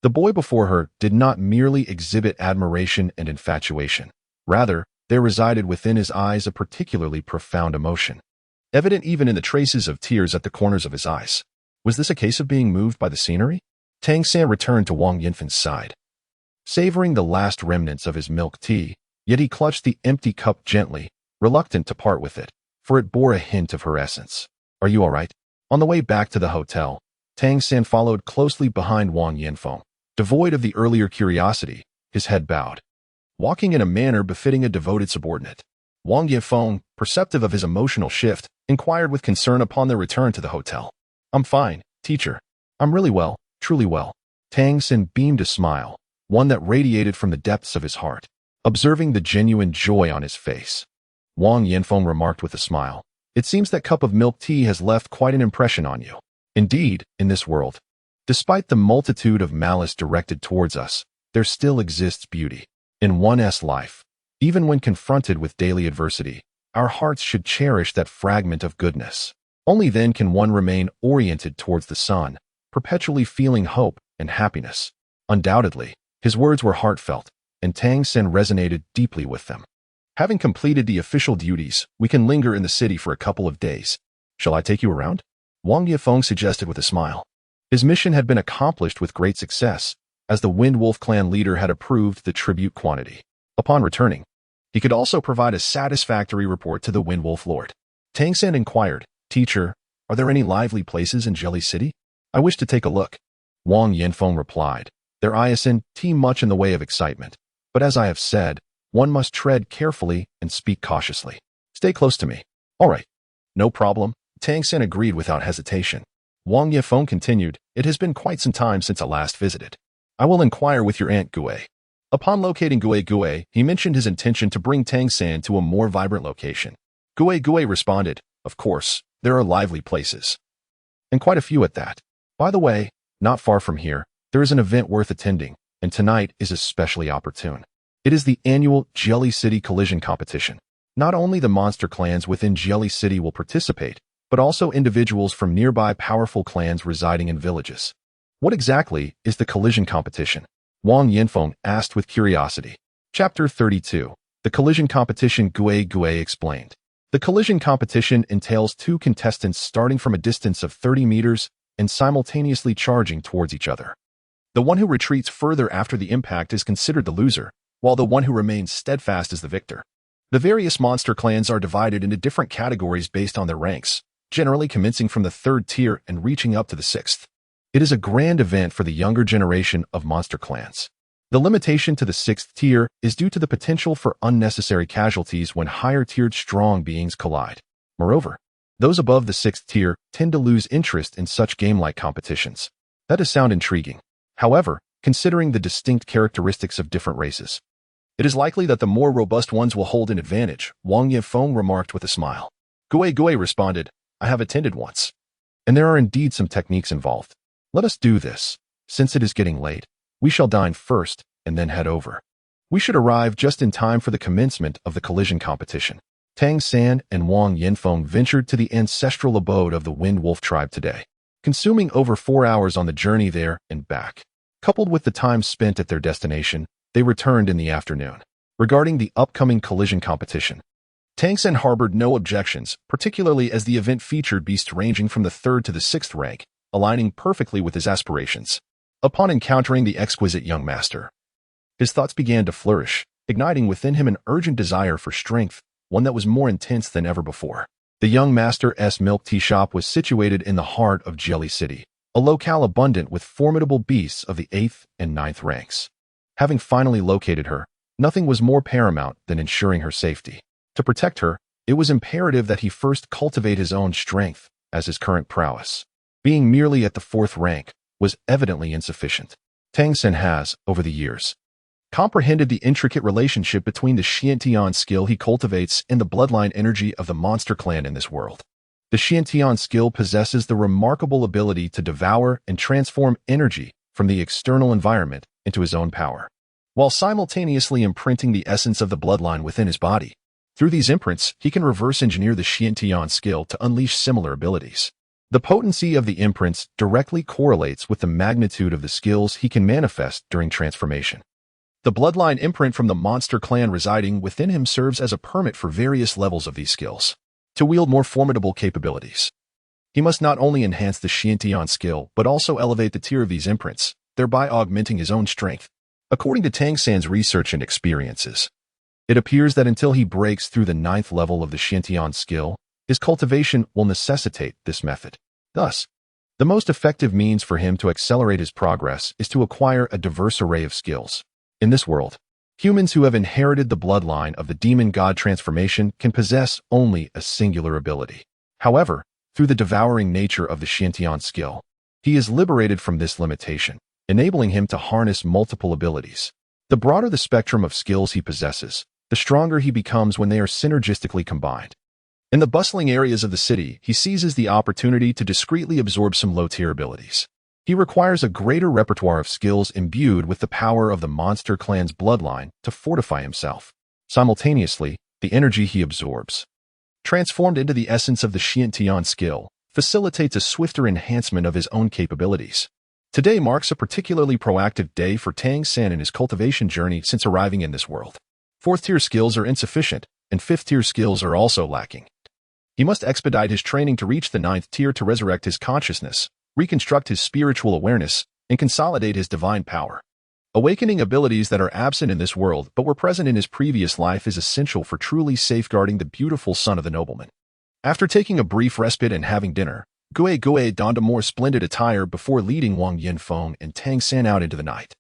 the boy before her did not merely exhibit admiration and infatuation. Rather, there resided within his eyes a particularly profound emotion, evident even in the traces of tears at the corners of his eyes. Was this a case of being moved by the scenery? Tang San returned to Wang Yinfen's side, savoring the last remnants of his milk tea, yet he clutched the empty cup gently, reluctant to part with it, for it bore a hint of her essence. Are you all right? On the way back to the hotel, Tang San followed closely behind Wang Yinfeng. Devoid of the earlier curiosity, his head bowed, walking in a manner befitting a devoted subordinate. Wang Yinfeng, perceptive of his emotional shift, inquired with concern upon their return to the hotel. I'm fine, teacher. I'm really well, truly well. Tang San beamed a smile, one that radiated from the depths of his heart. Observing the genuine joy on his face, Wang Yinfeng remarked with a smile, "It seems that cup of milk tea has left quite an impression on you. Indeed, in this world, despite the multitude of malice directed towards us, there still exists beauty. In one's life, even when confronted with daily adversity, our hearts should cherish that fragment of goodness. Only then can one remain oriented towards the sun, perpetually feeling hope and happiness." Undoubtedly, his words were heartfelt, and Tang Sen resonated deeply with them. Having completed the official duties, we can linger in the city for a couple of days. Shall I take you around? Wang Yifeng suggested with a smile. His mission had been accomplished with great success, as the Wind Wolf clan leader had approved the tribute quantity. Upon returning, he could also provide a satisfactory report to the Wind Wolf Lord. Tang San inquired, "Teacher, are there any lively places in Jelly City? I wish to take a look." Wang Yinfeng replied, "There isn't much in the way of excitement, but as I have said, one must tread carefully and speak cautiously. Stay close to me." "All right. No problem," Tang San agreed without hesitation. Wang Yifeng continued, "It has been quite some time since I last visited. I will inquire with your Aunt Gue." Upon locating Gue, he mentioned his intention to bring Tang San to a more vibrant location. Gue responded, "Of course, there are lively places. And quite a few at that. By the way, not far from here, there is an event worth attending, and tonight is especially opportune. It is the annual Jelly City Collision Competition. Not only the monster clans within Jelly City will participate, but also individuals from nearby powerful clans residing in villages." "What exactly is the collision competition?" Wang Yinfeng asked with curiosity. Chapter 32. The Collision Competition. Gue explained. The collision competition entails two contestants starting from a distance of 30 meters and simultaneously charging towards each other. The one who retreats further after the impact is considered the loser, while the one who remains steadfast is the victor. The various monster clans are divided into different categories based on their ranks, generally commencing from the 3rd tier and reaching up to the 6th. It is a grand event for the younger generation of monster clans. The limitation to the 6th tier is due to the potential for unnecessary casualties when higher-tiered strong beings collide. Moreover, those above the 6th tier tend to lose interest in such game-like competitions. That does sound intriguing. However, considering the distinct characteristics of different races, it is likely that the more robust ones will hold an advantage, Wang Yifeng remarked with a smile. Gue responded, "I have attended once, and there are indeed some techniques involved. Let us do this. Since it is getting late, we shall dine first and then head over. We should arrive just in time for the commencement of the collision competition." Tang San and Wang Yinfeng ventured to the ancestral abode of the Wind Wolf tribe today, consuming over 4 hours on the journey there and back. Coupled with the time spent at their destination, they returned in the afternoon. Regarding the upcoming collision competition, Tang San harbored no objections, particularly as the event featured beasts ranging from the 3rd to the 6th rank, aligning perfectly with his aspirations. Upon encountering the exquisite young master, his thoughts began to flourish, igniting within him an urgent desire for strength, one that was more intense than ever before. The young master's milk tea shop was situated in the heart of Jelly City, a locale abundant with formidable beasts of the 8th and 9th ranks. Having finally located her, nothing was more paramount than ensuring her safety. To protect her, it was imperative that he first cultivate his own strength, as his current prowess, being merely at the 4th rank, was evidently insufficient. Tang Sen has, over the years, comprehended the intricate relationship between the Xiantian skill he cultivates and the bloodline energy of the monster clan in this world. The Xiantian skill possesses the remarkable ability to devour and transform energy from the external environment into his own power, while simultaneously imprinting the essence of the bloodline within his body. Through these imprints, he can reverse engineer the Xiantian skill to unleash similar abilities. The potency of the imprints directly correlates with the magnitude of the skills he can manifest during transformation. The bloodline imprint from the monster clan residing within him serves as a permit for various levels of these skills. To wield more formidable capabilities, he must not only enhance the Xiantian skill, but also elevate the tier of these imprints, thereby augmenting his own strength. According to Tang San's research and experiences, it appears that until he breaks through the 9th level of the Xiantian skill, his cultivation will necessitate this method. Thus, the most effective means for him to accelerate his progress is to acquire a diverse array of skills. In this world, humans who have inherited the bloodline of the demon god transformation can possess only a singular ability. However, through the devouring nature of the Xiantian skill, he is liberated from this limitation, enabling him to harness multiple abilities. The broader the spectrum of skills he possesses, the stronger he becomes when they are synergistically combined. In the bustling areas of the city, he seizes the opportunity to discreetly absorb some low-tier abilities. He requires a greater repertoire of skills imbued with the power of the monster clan's bloodline to fortify himself. Simultaneously, the energy he absorbs, transformed into the essence of the Xiantian skill, facilitates a swifter enhancement of his own capabilities. Today marks a particularly proactive day for Tang San in his cultivation journey since arriving in this world. 4th-tier skills are insufficient, and 5th-tier skills are also lacking. He must expedite his training to reach the 9th tier to resurrect his consciousness, reconstruct his spiritual awareness, and consolidate his divine power. Awakening abilities that are absent in this world but were present in his previous life is essential for truly safeguarding the beautiful son of the nobleman. After taking a brief respite and having dinner, Gui donned a more splendid attire before leading Wang Yinfeng and Tang San out into the night.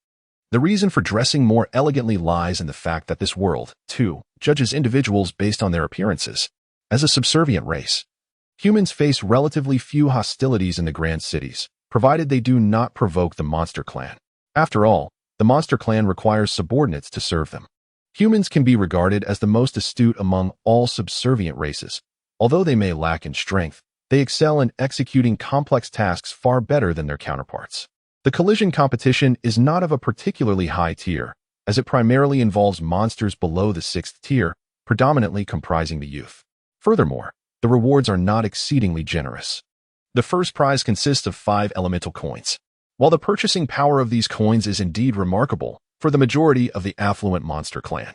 The reason for dressing more elegantly lies in the fact that this world, too, judges individuals based on their appearances. As a subservient race, humans face relatively few hostilities in the grand cities, provided they do not provoke the monster clan. After all, the monster clan requires subordinates to serve them. Humans can be regarded as the most astute among all subservient races. Although they may lack in strength, they excel in executing complex tasks far better than their counterparts. The collision competition is not of a particularly high tier, as it primarily involves monsters below the 6th tier, predominantly comprising the youth. Furthermore, the rewards are not exceedingly generous. The first prize consists of 5 elemental coins. While the purchasing power of these coins is indeed remarkable for the majority of the affluent monster clan,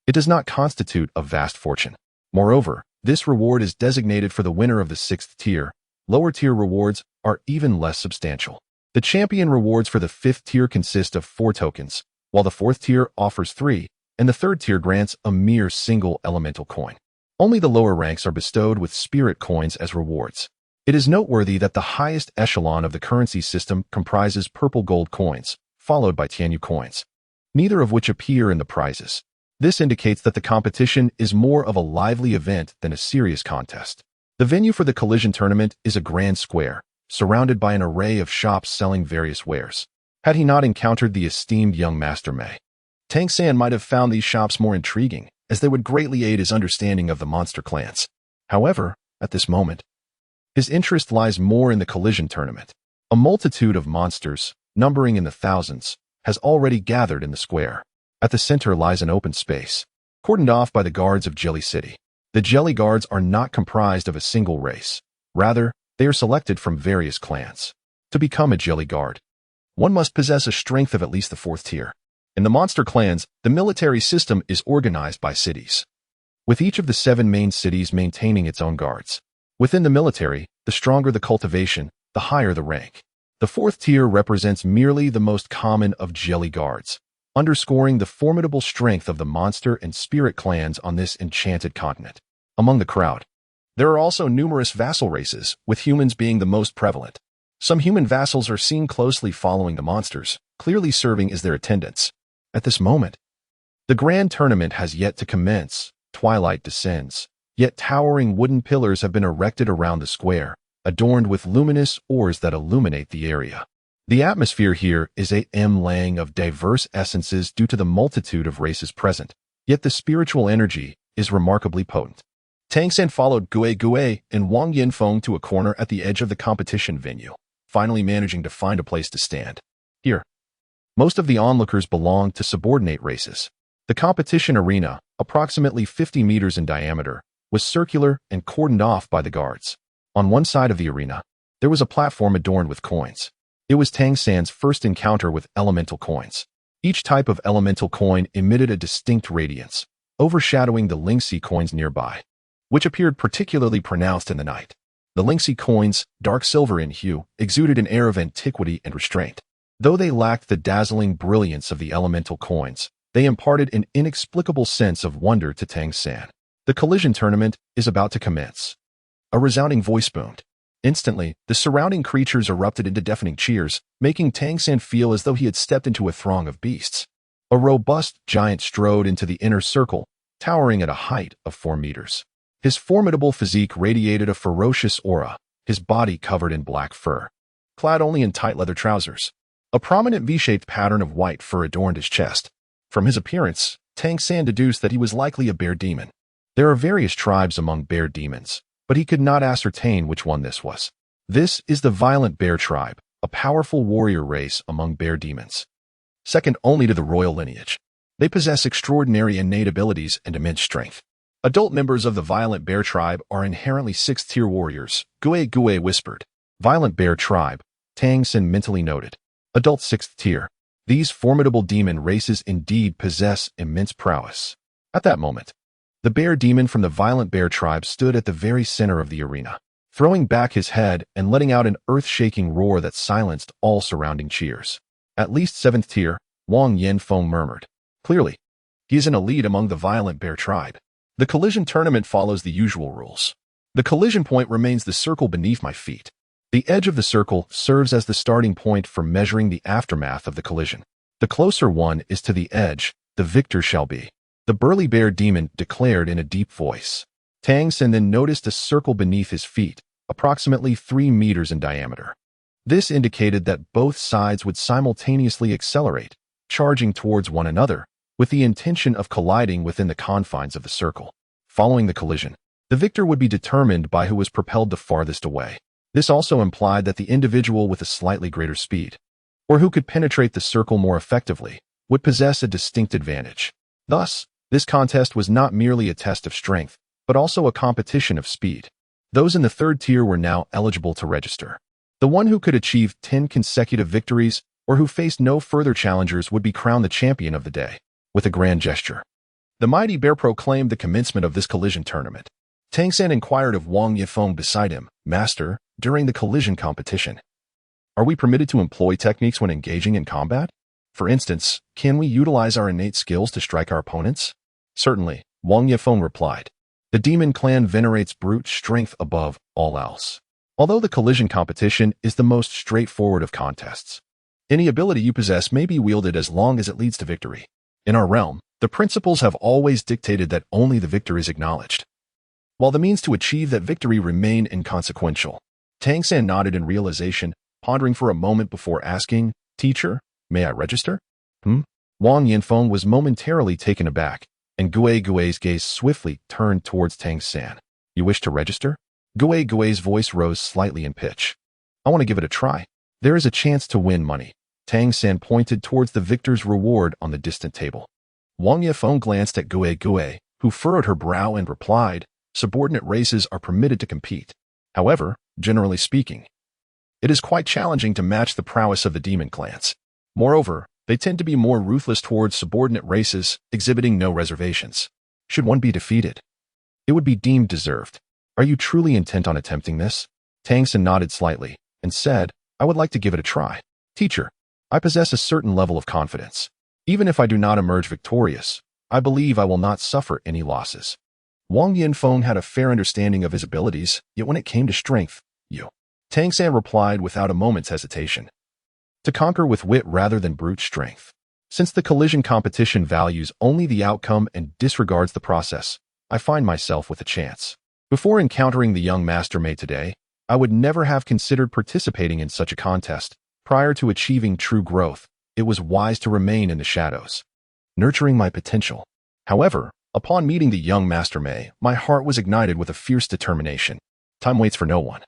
it does not constitute a vast fortune. Moreover, this reward is designated for the winner of the 6th tier. Lower tier rewards are even less substantial. The champion rewards for the 5th tier consist of 4 tokens, while the 4th tier offers 3, and the 3rd tier grants a mere single elemental coin. Only the lower ranks are bestowed with spirit coins as rewards. It is noteworthy that the highest echelon of the currency system comprises purple gold coins, followed by Tianyu coins, neither of which appear in the prizes. This indicates that the competition is more of a lively event than a serious contest. The venue for the collision tournament is a grand square, surrounded by an array of shops selling various wares. Had he not encountered the esteemed young Master Mei, Tang San might have found these shops more intriguing, as they would greatly aid his understanding of the monster clans. However, at this moment, his interest lies more in the collision tournament. A multitude of monsters, numbering in the thousands, has already gathered in the square. At the center lies an open space, cordoned off by the guards of Jelly City. The Jelly Guards are not comprised of a single race. Rather, they are selected from various clans. To become a Jelly Guard, one must possess a strength of at least the 4th tier. In the monster clans, the military system is organized by cities, with each of the 7 main cities maintaining its own guards. Within the military, the stronger the cultivation, the higher the rank. The 4th tier represents merely the most common of Jelly Guards, underscoring the formidable strength of the monster and spirit clans on this enchanted continent. Among the crowd, there are also numerous vassal races, with humans being the most prevalent. Some human vassals are seen closely following the monsters, clearly serving as their attendants. At this moment, the grand tournament has yet to commence. Twilight descends, yet towering wooden pillars have been erected around the square, adorned with luminous ores that illuminate the area. The atmosphere here is a mlang of diverse essences due to the multitude of races present, yet the spiritual energy is remarkably potent. Tang San followed Gui and Wang Yinfeng to a corner at the edge of the competition venue, finally managing to find a place to stand. Here, most of the onlookers belong to subordinate races. The competition arena, approximately 50 meters in diameter, was circular and cordoned off by the guards. On one side of the arena, there was a platform adorned with coins. It was Tang San's first encounter with elemental coins. Each type of elemental coin emitted a distinct radiance, overshadowing the Lingxi coins nearby, which appeared particularly pronounced in the night. The Lingxi coins, dark silver in hue, exuded an air of antiquity and restraint. Though they lacked the dazzling brilliance of the elemental coins, they imparted an inexplicable sense of wonder to Tang San. The collision tournament is about to commence. A resounding voice boomed. Instantly, the surrounding creatures erupted into deafening cheers, making Tang San feel as though he had stepped into a throng of beasts. A robust giant strode into the inner circle, towering at a height of 4 meters. His formidable physique radiated a ferocious aura, his body covered in black fur, clad only in tight leather trousers. A prominent V-shaped pattern of white fur adorned his chest. From his appearance, Tang San deduced that he was likely a bear demon. There are various tribes among bear demons, but he could not ascertain which one this was. This is the violent bear tribe, a powerful warrior race among bear demons, second only to the royal lineage. They possess extraordinary innate abilities and immense strength. Adult members of the violent bear tribe are inherently 6th-tier warriors, Gue whispered. Violent bear tribe, Tang San mentally noted. Adult 6th tier. These formidable demon races indeed possess immense prowess. At that moment, the bear demon from the violent bear tribe stood at the very center of the arena, throwing back his head and letting out an earth-shaking roar that silenced all surrounding cheers. At least 7th tier, Wang Yanfeng murmured. Clearly, he is an elite among the violent bear tribe. The collision tournament follows the usual rules. The collision point remains the circle beneath my feet. The edge of the circle serves as the starting point for measuring the aftermath of the collision. The closer one is to the edge, the victor shall be. The burly bear demon declared in a deep voice. Tang San then noticed a circle beneath his feet, approximately 3 meters in diameter. This indicated that both sides would simultaneously accelerate, charging towards one another, with the intention of colliding within the confines of the circle. Following the collision, the victor would be determined by who was propelled the farthest away. This also implied that the individual with a slightly greater speed, or who could penetrate the circle more effectively, would possess a distinct advantage. Thus, this contest was not merely a test of strength, but also a competition of speed. Those in the 3rd tier were now eligible to register. The one who could achieve 10 consecutive victories, or who faced no further challengers, would be crowned the champion of the day. With a grand gesture, the mighty bear proclaimed the commencement of this collision tournament. Tang San inquired of Wang Yifeng beside him, Master, during the collision competition, are we permitted to employ techniques when engaging in combat? For instance, can we utilize our innate skills to strike our opponents? Certainly, Wang Yifeng replied. The demon clan venerates brute strength above all else. Although the collision competition is the most straightforward of contests, any ability you possess may be wielded as long as it leads to victory. In our realm, the principles have always dictated that only the victor is acknowledged, while the means to achieve that victory remain inconsequential. Tang San nodded in realization, pondering for a moment before asking, Teacher, may I register? Wang Yanfeng was momentarily taken aback, and Gue's gaze swiftly turned towards Tang San. You wish to register? Gue's voice rose slightly in pitch. I want to give it a try. There is a chance to win money. Tang San pointed towards the victor's reward on the distant table. Wang Yifeng glanced at Gue, who furrowed her brow and replied, subordinate races are permitted to compete. However, generally speaking, it is quite challenging to match the prowess of the demon clans. Moreover, they tend to be more ruthless towards subordinate races, exhibiting no reservations. Should one be defeated, it would be deemed deserved. Are you truly intent on attempting this? Tang San nodded slightly and said, I would like to give it a try. Teacher, I possess a certain level of confidence. Even if I do not emerge victorious, I believe I will not suffer any losses. Wang Yanfeng had a fair understanding of his abilities, yet when it came to strength, Tang San replied without a moment's hesitation. To conquer with wit rather than brute strength. Since the collision competition values only the outcome and disregards the process, I find myself with a chance. Before encountering the young Master Mei today, I would never have considered participating in such a contest. Prior to achieving true growth, it was wise to remain in the shadows, nurturing my potential. However, upon meeting the young Master Mei, my heart was ignited with a fierce determination. Time waits for no one.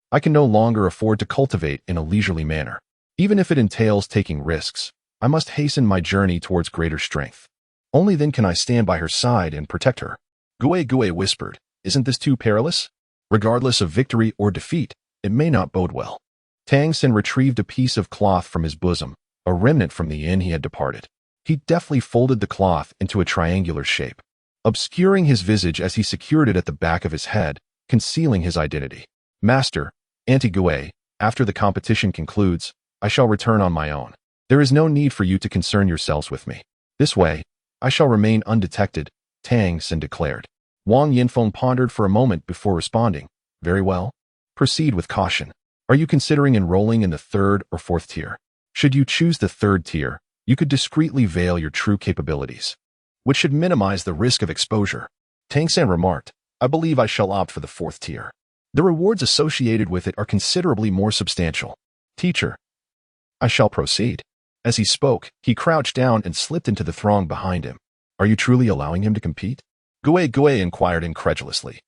I can no longer afford to cultivate in a leisurely manner. Even if it entails taking risks, I must hasten my journey towards greater strength. Only then can I stand by her side and protect her. Gue whispered, isn't this too perilous? Regardless of victory or defeat, it may not bode well. Tang Sen retrieved a piece of cloth from his bosom, a remnant from the inn he had departed. He deftly folded the cloth into a triangular shape, obscuring his visage as he secured it at the back of his head, concealing his identity. Master, Anti-Gue, after the competition concludes, I shall return on my own. There is no need for you to concern yourselves with me. This way, I shall remain undetected, Tang Sen declared. Wang Yinfeng pondered for a moment before responding. Very well. Proceed with caution. Are you considering enrolling in the 3rd or 4th tier? Should you choose the 3rd tier, you could discreetly veil your true capabilities, which should minimize the risk of exposure. Tang San remarked, I believe I shall opt for the 4th tier. The rewards associated with it are considerably more substantial. Teacher, I shall proceed. As he spoke, he crouched down and slipped into the throng behind him. Are you truly allowing him to compete? Gue inquired incredulously,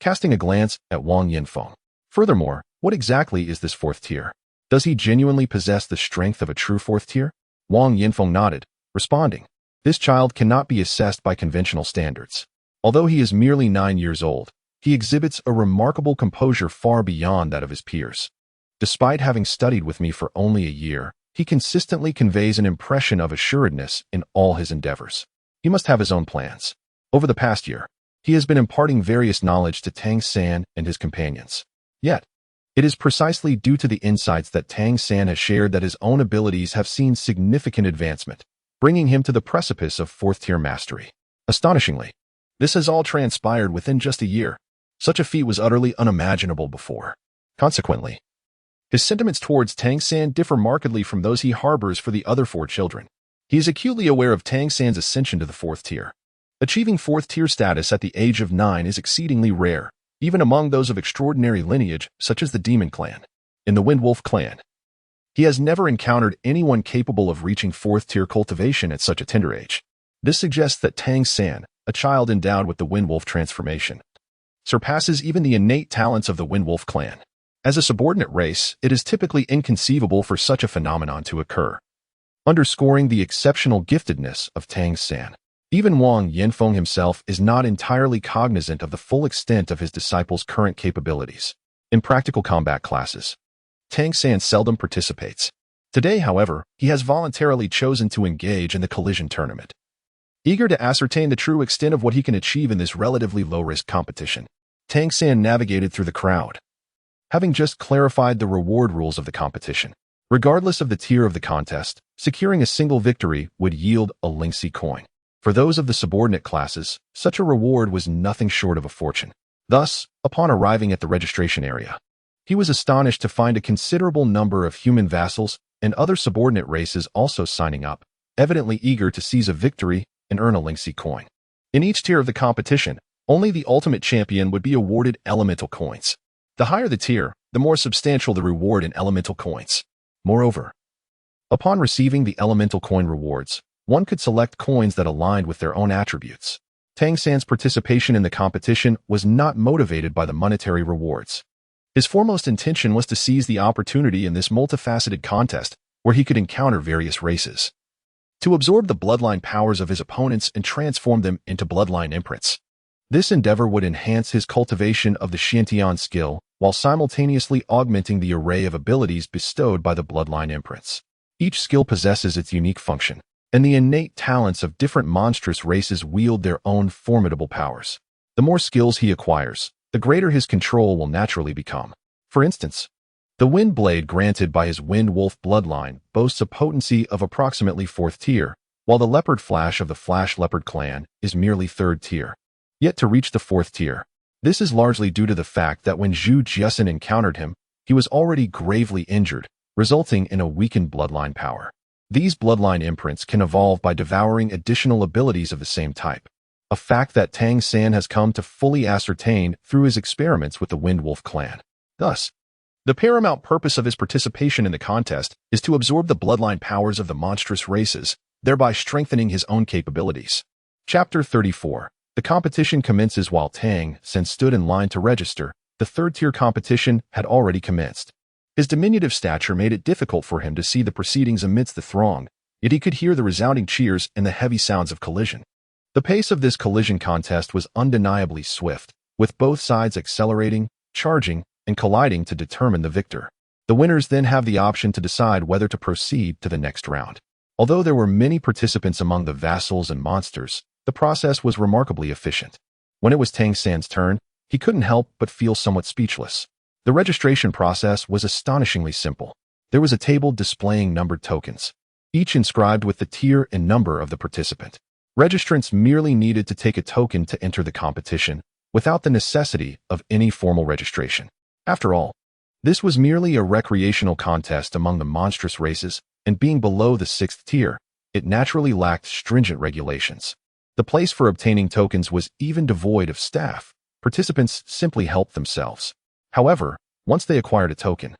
casting a glance at Wang Yinfeng. Furthermore, what exactly is this 4th tier? Does he genuinely possess the strength of a true 4th tier? Wang Yinfeng nodded, responding, this child cannot be assessed by conventional standards. Although he is merely 9 years old, he exhibits a remarkable composure far beyond that of his peers. Despite having studied with me for only a year, he consistently conveys an impression of assuredness in all his endeavors. He must have his own plans. Over the past year, he has been imparting various knowledge to Tang San and his companions. Yet, it is precisely due to the insights that Tang San has shared that his own abilities have seen significant advancement, bringing him to the precipice of 4th tier mastery. Astonishingly, this has all transpired within just a year. Such a feat was utterly unimaginable before. Consequently, his sentiments towards Tang San differ markedly from those he harbors for the other 4 children. He is acutely aware of Tang San's ascension to the 4th tier. Achieving 4th tier status at the age of 9 is exceedingly rare, even among those of extraordinary lineage such as the Demon Clan. In the Wind Wolf Clan, he has never encountered anyone capable of reaching 4th tier cultivation at such a tender age. This suggests that Tang San, a child endowed with the Wind Wolf transformation, surpasses even the innate talents of the Wind Wolf Clan. As a subordinate race, it is typically inconceivable for such a phenomenon to occur, underscoring the exceptional giftedness of Tang San. Even Wang Yinfeng himself is not entirely cognizant of the full extent of his disciple's current capabilities. In practical combat classes, Tang San seldom participates. Today, however, he has voluntarily chosen to engage in the collision tournament. Eager to ascertain the true extent of what he can achieve in this relatively low-risk competition, Tang San navigated through the crowd, having just clarified the reward rules of the competition. Regardless of the tier of the contest, securing a single victory would yield a Lingxi coin. For those of the subordinate classes, such a reward was nothing short of a fortune. Thus, upon arriving at the registration area, he was astonished to find a considerable number of human vassals and other subordinate races also signing up, evidently eager to seize a victory and earn a Lingxi coin. In each tier of the competition, only the ultimate champion would be awarded elemental coins. The higher the tier, the more substantial the reward in elemental coins. Moreover, upon receiving the elemental coin rewards, one could select coins that aligned with their own attributes. Tang San's participation in the competition was not motivated by the monetary rewards. His foremost intention was to seize the opportunity in this multifaceted contest where he could encounter various races, to absorb the bloodline powers of his opponents and transform them into bloodline imprints. This endeavor would enhance his cultivation of the Xiantian skill while simultaneously augmenting the array of abilities bestowed by the bloodline imprints. Each skill possesses its unique function, and the innate talents of different monstrous races wield their own formidable powers. The more skills he acquires, the greater his control will naturally become. For instance, the Wind Blade granted by his Wind Wolf bloodline boasts a potency of approximately 4th tier, while the Leopard Flash of the Flash Leopard clan is merely 3rd tier. Yet to reach the 4th tier, this is largely due to the fact that when Zhu Jiasen encountered him, he was already gravely injured, resulting in a weakened bloodline power. These bloodline imprints can evolve by devouring additional abilities of the same type, a fact that Tang San has come to fully ascertain through his experiments with the Wind Wolf clan. Thus, the paramount purpose of his participation in the contest is to absorb the bloodline powers of the monstrous races, thereby strengthening his own capabilities. Chapter 34. The competition commences while Tang San stood in line to register. The 3rd-tier competition had already commenced. His diminutive stature made it difficult for him to see the proceedings amidst the throng, yet he could hear the resounding cheers and the heavy sounds of collision. The pace of this collision contest was undeniably swift, with both sides accelerating, charging, and colliding to determine the victor. The winners then have the option to decide whether to proceed to the next round. Although there were many participants among the vassals and monsters, the process was remarkably efficient. When it was Tang San's turn, he couldn't help but feel somewhat speechless. The registration process was astonishingly simple. There was a table displaying numbered tokens, each inscribed with the tier and number of the participant. Registrants merely needed to take a token to enter the competition, without the necessity of any formal registration. After all, this was merely a recreational contest among the monstrous races, and being below the 6th tier, it naturally lacked stringent regulations. The place for obtaining tokens was even devoid of staff. Participants simply helped themselves. However, once they acquired a token,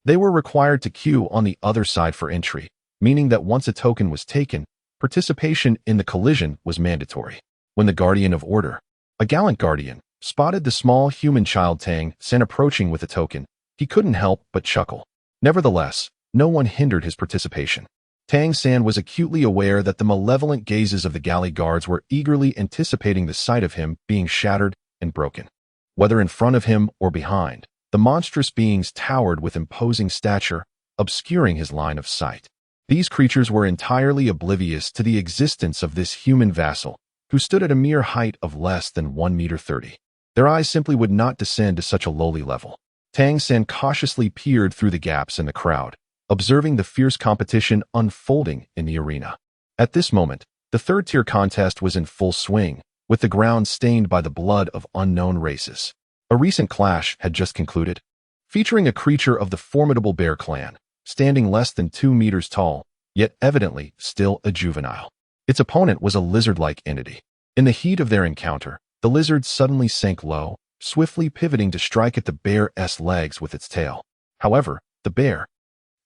they were required to queue on the other side for entry, meaning that once a token was taken, participation in the collision was mandatory. When the Guardian of Order, a gallant guardian, spotted the small human child Tang San approaching with a token, he couldn't help but chuckle. Nevertheless, no one hindered his participation. Tang San was acutely aware that the malevolent gazes of the galley guards were eagerly anticipating the sight of him being shattered and broken. Whether in front of him or behind, the monstrous beings towered with imposing stature, obscuring his line of sight. These creatures were entirely oblivious to the existence of this human vassal, who stood at a mere height of less than 1.30 meters. Their eyes simply would not descend to such a lowly level. Tang San cautiously peered through the gaps in the crowd, observing the fierce competition unfolding in the arena. At this moment, the 3rd-tier contest was in full swing, with the ground stained by the blood of unknown races. A recent clash had just concluded, featuring a creature of the formidable bear clan, standing less than 2 meters tall, yet evidently still a juvenile. Its opponent was a lizard-like entity. In the heat of their encounter, the lizard suddenly sank low, swiftly pivoting to strike at the bear's legs with its tail. However, the bear,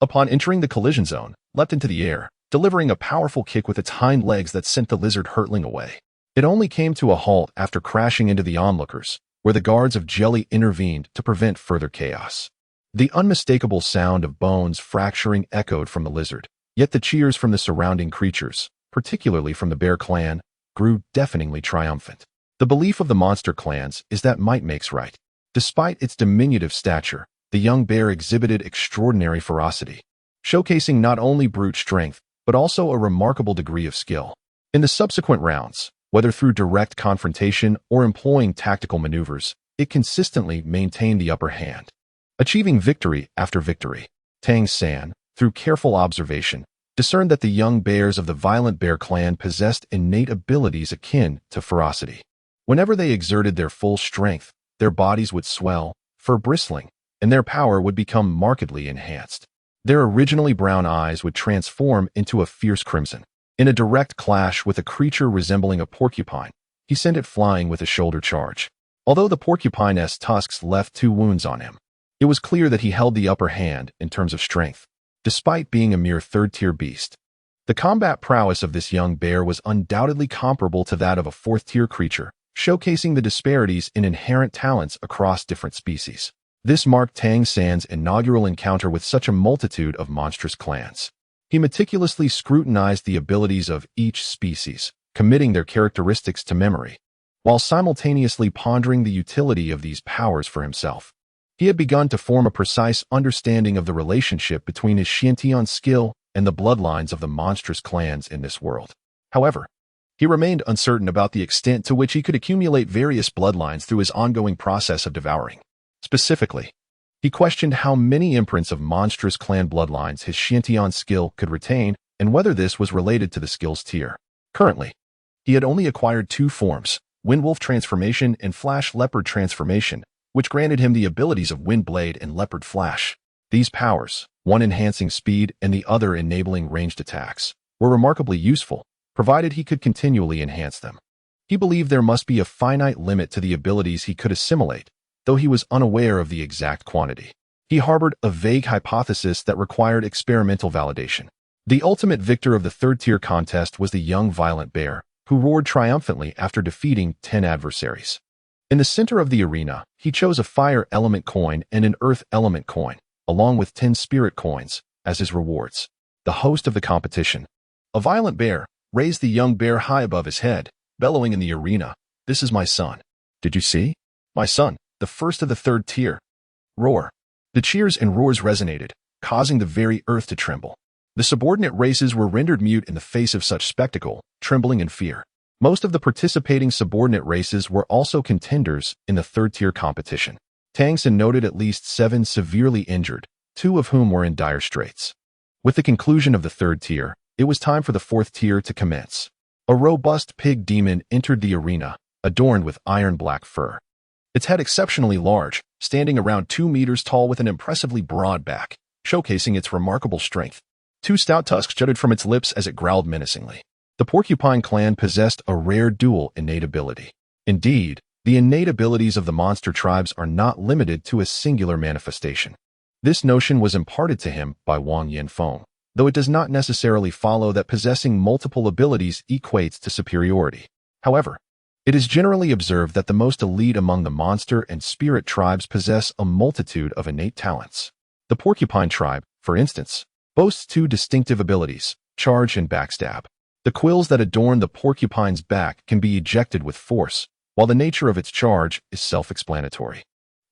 upon entering the collision zone, leapt into the air, delivering a powerful kick with its hind legs that sent the lizard hurtling away. It only came to a halt after crashing into the onlookers, where the guards of Jelly intervened to prevent further chaos. The unmistakable sound of bones fracturing echoed from the lizard, yet the cheers from the surrounding creatures, particularly from the bear clan, grew deafeningly triumphant. The belief of the monster clans is that might makes right. Despite its diminutive stature, the young bear exhibited extraordinary ferocity, showcasing not only brute strength, but also a remarkable degree of skill. In the subsequent rounds, whether through direct confrontation or employing tactical maneuvers, it consistently maintained the upper hand, achieving victory after victory. Tang San, through careful observation, discerned that the young bears of the violent bear clan possessed innate abilities akin to ferocity. Whenever they exerted their full strength, their bodies would swell, fur bristling, and their power would become markedly enhanced. Their originally brown eyes would transform into a fierce crimson. In a direct clash with a creature resembling a porcupine, he sent it flying with a shoulder charge. Although the porcupine's tusks left 2 wounds on him, it was clear that he held the upper hand in terms of strength, despite being a mere 3rd-tier beast. The combat prowess of this young bear was undoubtedly comparable to that of a 4th-tier creature, showcasing the disparities in inherent talents across different species. This marked Tang San's inaugural encounter with such a multitude of monstrous clans. He meticulously scrutinized the abilities of each species, committing their characteristics to memory, while simultaneously pondering the utility of these powers for himself. He had begun to form a precise understanding of the relationship between his Xiantian skill and the bloodlines of the monstrous clans in this world. However, he remained uncertain about the extent to which he could accumulate various bloodlines through his ongoing process of devouring. Specifically, he questioned how many imprints of monstrous clan bloodlines his Xiantian skill could retain and whether this was related to the skill's tier. Currently, he had only acquired 2 forms, Windwolf Transformation and Flash Leopard Transformation, which granted him the abilities of Windblade and Leopard Flash. These powers, one enhancing speed and the other enabling ranged attacks, were remarkably useful, provided he could continually enhance them. He believed there must be a finite limit to the abilities he could assimilate, though he was unaware of the exact quantity. He harbored a vague hypothesis that required experimental validation. The ultimate victor of the 3rd-tier contest was the young violent bear, who roared triumphantly after defeating 10 adversaries. In the center of the arena, he chose a fire element coin and an earth element coin, along with 10 spirit coins, as his rewards. The host of the competition, A violent bear raised the young bear high above his head, bellowing in the arena, "This is my son. Did you see? My son, the first of the third tier." Roar. The cheers and roars resonated, causing the very earth to tremble. The subordinate races were rendered mute in the face of such spectacle, trembling in fear. Most of the participating subordinate races were also contenders in the third-tier competition. Tang noted at least 7 severely injured, 2 of whom were in dire straits. With the conclusion of the third tier, it was time for the fourth tier to commence. A robust pig demon entered the arena, adorned with iron-black fur. Its head exceptionally large, standing around 2 meters tall with an impressively broad back, showcasing its remarkable strength. 2 stout tusks jutted from its lips as it growled menacingly. The Porcupine clan possessed a rare dual innate ability. Indeed, the innate abilities of the monster tribes are not limited to a singular manifestation. This notion was imparted to him by Wang Yanfeng, though it does not necessarily follow that possessing multiple abilities equates to superiority. However, it is generally observed that the most elite among the monster and spirit tribes possess a multitude of innate talents. The Porcupine tribe, for instance, boasts 2 distinctive abilities, charge and backstab. The quills that adorn the porcupine's back can be ejected with force, while the nature of its charge is self-explanatory.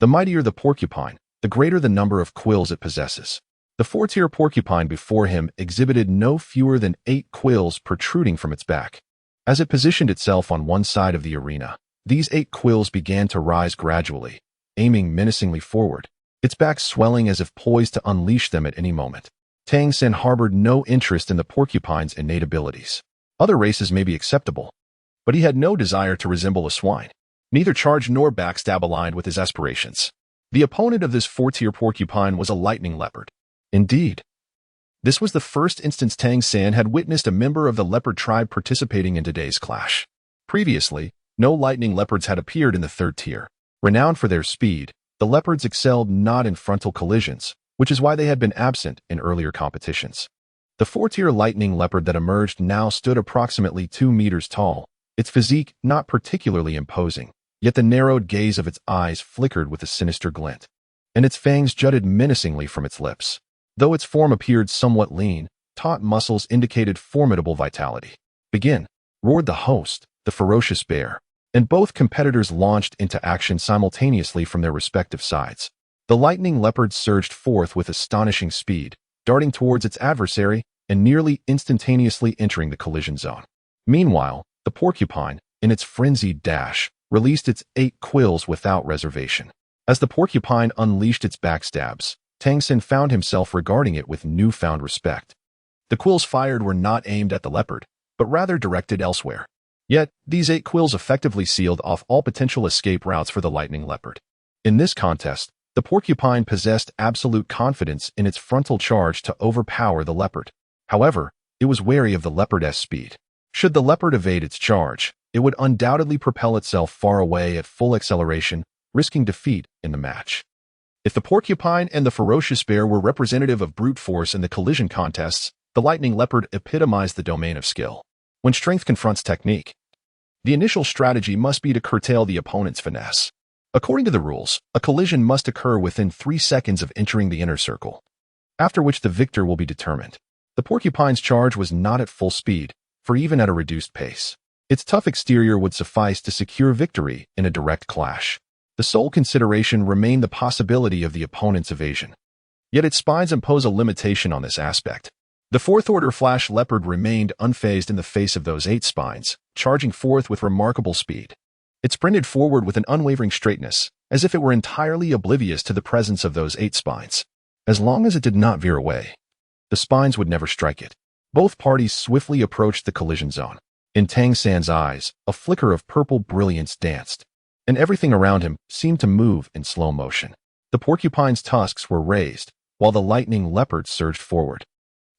The mightier the porcupine, the greater the number of quills it possesses. The 4-tier porcupine before him exhibited no fewer than 8 quills protruding from its back. As it positioned itself on one side of the arena, these 8 quills began to rise gradually, aiming menacingly forward, its back swelling as if poised to unleash them at any moment. Tang harbored no interest in the porcupine's innate abilities. Other races may be acceptable, but he had no desire to resemble a swine. Neither charge nor backstab aligned with his aspirations. The opponent of this 4-tier porcupine was a lightning leopard. Indeed, this was the first instance Tang had witnessed a member of the leopard tribe participating in today's clash. Previously, no lightning leopards had appeared in the 3rd tier. Renowned for their speed, the leopards excelled not in frontal collisions, which is why they had been absent in earlier competitions. The 4-tier lightning leopard that emerged now stood approximately 2 meters tall, its physique not particularly imposing, yet the narrowed gaze of its eyes flickered with a sinister glint, and its fangs jutted menacingly from its lips. Though its form appeared somewhat lean, taut muscles indicated formidable vitality. "Begin!" roared the host, the ferocious bear, and both competitors launched into action simultaneously from their respective sides. The lightning leopard surged forth with astonishing speed, darting towards its adversary and nearly instantaneously entering the collision zone. Meanwhile, the porcupine, in its frenzied dash, released its 8 quills without reservation. As the porcupine unleashed its backstabs, Tang found himself regarding it with newfound respect. The quills fired were not aimed at the leopard, but rather directed elsewhere. Yet, these 8 quills effectively sealed off all potential escape routes for the lightning leopard. In this contest, the porcupine possessed absolute confidence in its frontal charge to overpower the leopard. However, it was wary of the leopard's speed. Should the leopard evade its charge, it would undoubtedly propel itself far away at full acceleration, risking defeat in the match. If the porcupine and the ferocious bear were representative of brute force in the collision contests, the lightning leopard epitomized the domain of skill. When strength confronts technique, the initial strategy must be to curtail the opponent's finesse. According to the rules, a collision must occur within 3 seconds of entering the inner circle, after which the victor will be determined. The porcupine's charge was not at full speed, for even at a reduced pace, its tough exterior would suffice to secure victory in a direct clash. The sole consideration remained the possibility of the opponent's evasion. Yet its spines impose a limitation on this aspect. The 4th-order flash leopard remained unfazed in the face of those 8 spines, charging forth with remarkable speed. It sprinted forward with an unwavering straightness, as if it were entirely oblivious to the presence of those 8 spines. As long as it did not veer away, the spines would never strike it. Both parties swiftly approached the collision zone. In Tang eyes, a flicker of purple brilliance danced, and everything around him seemed to move in slow motion. The porcupine's tusks were raised, while the lightning leopard surged forward,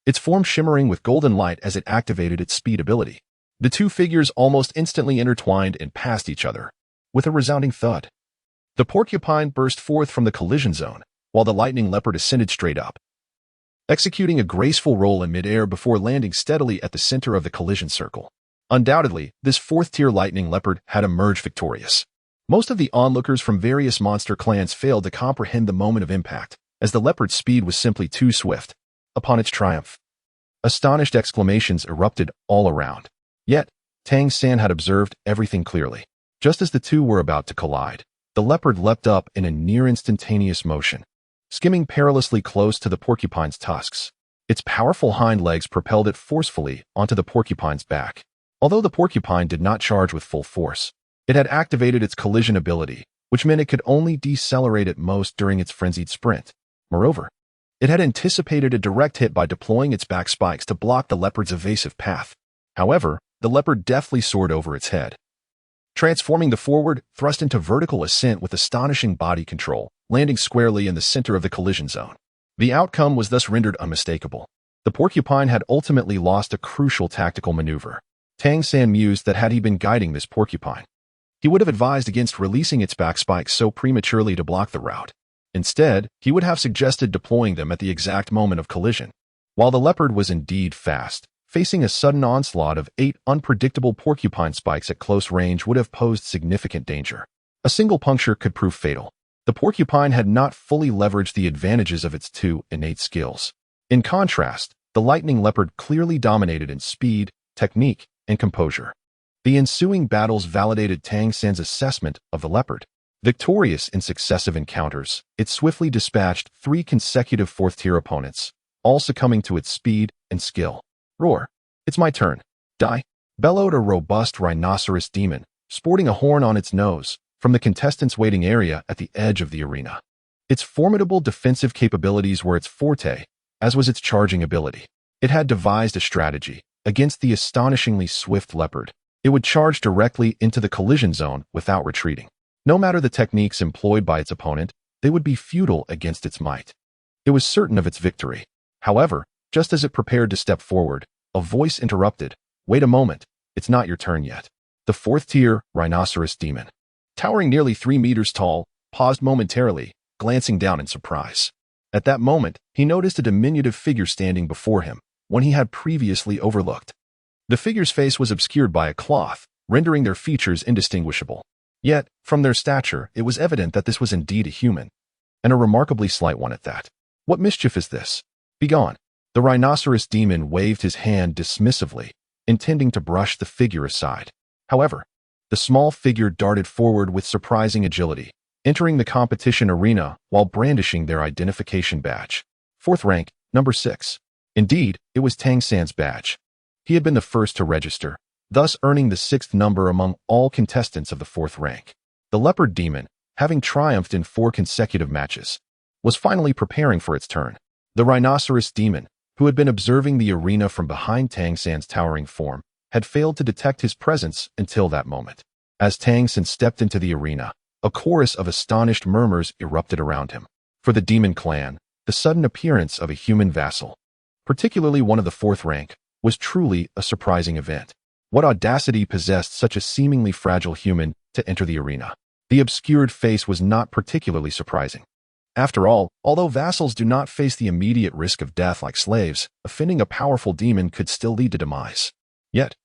its form shimmering with golden light as it activated its speed ability. The 2 figures almost instantly intertwined and passed each other, with a resounding thud. The porcupine burst forth from the collision zone, while the lightning leopard ascended straight up, executing a graceful roll in midair before landing steadily at the center of the collision circle. Undoubtedly, this 4th-tier lightning leopard had emerged victorious. Most of the onlookers from various monster clans failed to comprehend the moment of impact, as the leopard's speed was simply too swift. Upon its triumph, Astonished exclamations erupted all around. Yet, Tang San had observed everything clearly. Just as the two were about to collide, the leopard leapt up in a near-instantaneous motion, skimming perilously close to the porcupine's tusks. Its powerful hind legs propelled it forcefully onto the porcupine's back. Although the porcupine did not charge with full force, it had activated its collision ability, which meant it could only decelerate at most during its frenzied sprint. Moreover, it had anticipated a direct hit by deploying its back spikes to block the leopard's evasive path. However, the leopard deftly soared over its head, transforming the forward thrust into vertical ascent with astonishing body control, landing squarely in the center of the collision zone. The outcome was thus rendered unmistakable. The porcupine had ultimately lost a crucial tactical maneuver. Tang San mused that had he been guiding this porcupine, he would have advised against releasing its back spikes so prematurely to block the route. Instead, he would have suggested deploying them at the exact moment of collision. While the leopard was indeed fast, facing a sudden onslaught of 8 unpredictable porcupine spikes at close range would have posed significant danger. A single puncture could prove fatal. The porcupine had not fully leveraged the advantages of its 2 innate skills. In contrast, the lightning leopard clearly dominated in speed, technique, and composure. The ensuing battles validated Tang San's assessment of the leopard. Victorious in successive encounters, it swiftly dispatched 3 consecutive 4th-tier opponents, all succumbing to its speed and skill. Roar! It's my turn. Die! Bellowed a robust rhinoceros demon, sporting a horn on its nose, from the contestants' waiting area at the edge of the arena. Its formidable defensive capabilities were its forte, as was its charging ability. It had devised a strategy against the astonishingly swift leopard. It would charge directly into the collision zone without retreating. No matter the techniques employed by its opponent, they would be futile against its might. It was certain of its victory. However, just as it prepared to step forward, a voice interrupted. Wait a moment, it's not your turn yet. The 4th-tier rhinoceros demon, towering nearly 3 meters tall, paused momentarily, glancing down in surprise. At that moment, he noticed a diminutive figure standing before him, one he had previously overlooked. The figure's face was obscured by a cloth, rendering their features indistinguishable. Yet, from their stature, it was evident that this was indeed a human, and a remarkably slight one at that. What mischief is this? Begone! The rhinoceros demon waved his hand dismissively, intending to brush the figure aside. However, the small figure darted forward with surprising agility, entering the competition arena while brandishing their identification badge. 4th rank, number 6. Indeed, it was Tang San's badge. He had been the first to register, thus earning the 6th number among all contestants of the 4th rank. The leopard demon, having triumphed in 4 consecutive matches, was finally preparing for its turn. The rhinoceros demon, who had been observing the arena from behind Tang San's towering form, had failed to detect his presence until that moment. As Tang San stepped into the arena, a chorus of astonished murmurs erupted around him. For the demon clan, the sudden appearance of a human vassal, particularly one of the 4th rank, was truly a surprising event. What audacity possessed such a seemingly fragile human to enter the arena? The obscured face was not particularly surprising. After all, although vassals do not face the immediate risk of death like slaves, offending a powerful demon could still lead to demise. Yet,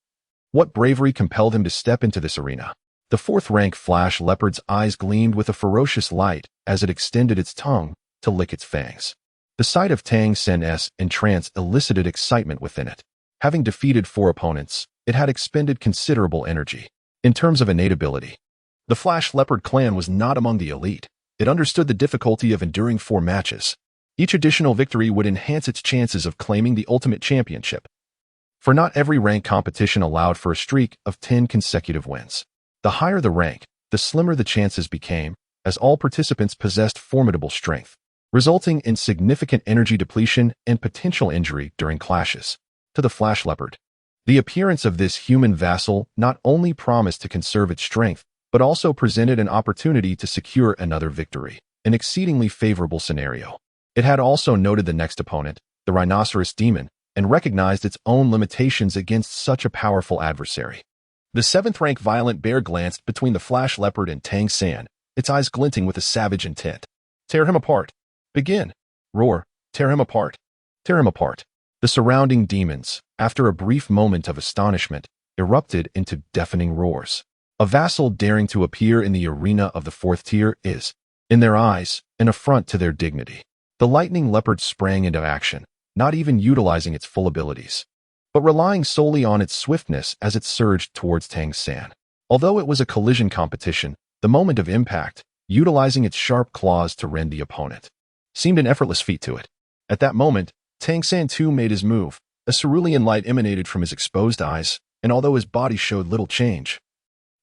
what bravery compelled him to step into this arena? The 4th rank flash leopard's eyes gleamed with a ferocious light as it extended its tongue to lick its fangs. The sight of Tang San's entrance elicited excitement within it. Having defeated 4 opponents, it had expended considerable energy. In terms of innate ability, the Flash Leopard clan was not among the elite. It understood the difficulty of enduring 4 matches. Each additional victory would enhance its chances of claiming the ultimate championship. For not every rank competition allowed for a streak of 10 consecutive wins. The higher the rank, the slimmer the chances became, as all participants possessed formidable strength, resulting in significant energy depletion and potential injury during clashes. To the Flash Leopard, the appearance of this human vassal not only promised to conserve its strength, but also presented an opportunity to secure another victory, an exceedingly favorable scenario. It had also noted the next opponent, the rhinoceros demon, and recognized its own limitations against such a powerful adversary. The 7th rank violent bear glanced between the Flash Leopard and Tang San, its eyes glinting with a savage intent. Tear him apart. Begin. Roar. Tear him apart. Tear him apart. The surrounding demons, after a brief moment of astonishment, erupted into deafening roars. A vassal daring to appear in the arena of the 4th tier is, in their eyes, an affront to their dignity. The lightning leopard sprang into action, not even utilizing its full abilities, but relying solely on its swiftness as it surged towards Tang San. Although it was a collision competition, the moment of impact, utilizing its sharp claws to rend the opponent, seemed an effortless feat to it. At that moment, Tang San too made his move. A cerulean light emanated from his exposed eyes, and although his body showed little change,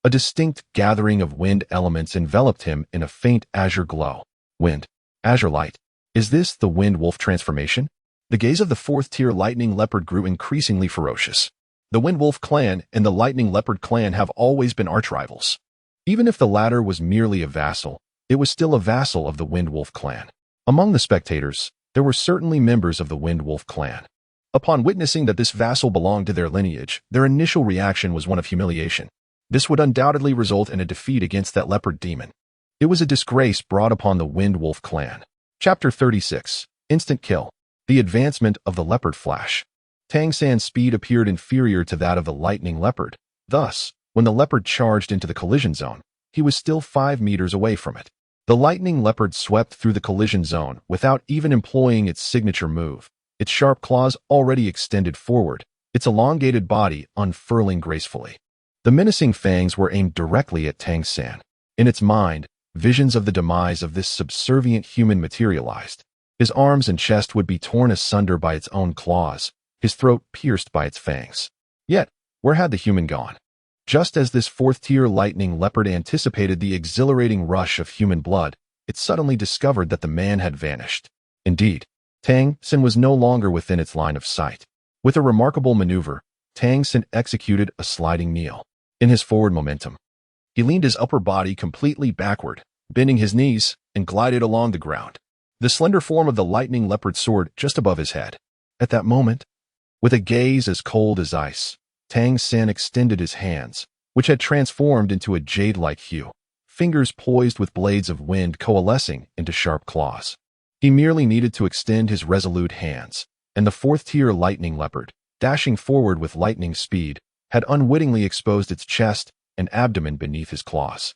a distinct gathering of wind elements enveloped him in a faint azure glow. Wind. Azure light. Is this the wind wolf transformation? The gaze of the fourth-tier lightning leopard grew increasingly ferocious. The wind wolf clan and the lightning leopard clan have always been arch-rivals. Even if the latter was merely a vassal, it was still a vassal of the wind wolf clan. Among the spectators, there were certainly members of the wind wolf clan. Upon witnessing that this vassal belonged to their lineage, their initial reaction was one of humiliation. This would undoubtedly result in a defeat against that leopard demon. It was a disgrace brought upon the Wind Wolf clan. Chapter 36. Instant Kill. The Advancement of the Leopard Flash. Tang San's speed appeared inferior to that of the lightning leopard. Thus, when the leopard charged into the collision zone, he was still 5 meters away from it. The lightning leopard swept through the collision zone without even employing its signature move. Its sharp claws already extended forward, its elongated body unfurling gracefully. The menacing fangs were aimed directly at Tang San. In its mind, visions of the demise of this subservient human materialized. His arms and chest would be torn asunder by its own claws, his throat pierced by its fangs. Yet, where had the human gone? Just as this fourth-tier lightning leopard anticipated the exhilarating rush of human blood, it suddenly discovered that the man had vanished. Indeed, Tang San was no longer within its line of sight. With a remarkable maneuver, Tang San executed a sliding kneel. In his forward momentum, he leaned his upper body completely backward, bending his knees, and glided along the ground. The slender form of the lightning leopard soared just above his head. At that moment, with a gaze as cold as ice, Tang San extended his hands, which had transformed into a jade-like hue, fingers poised with blades of wind coalescing into sharp claws. He merely needed to extend his resolute hands, and the fourth-tier lightning leopard, dashing forward with lightning speed, had unwittingly exposed its chest and abdomen beneath his claws.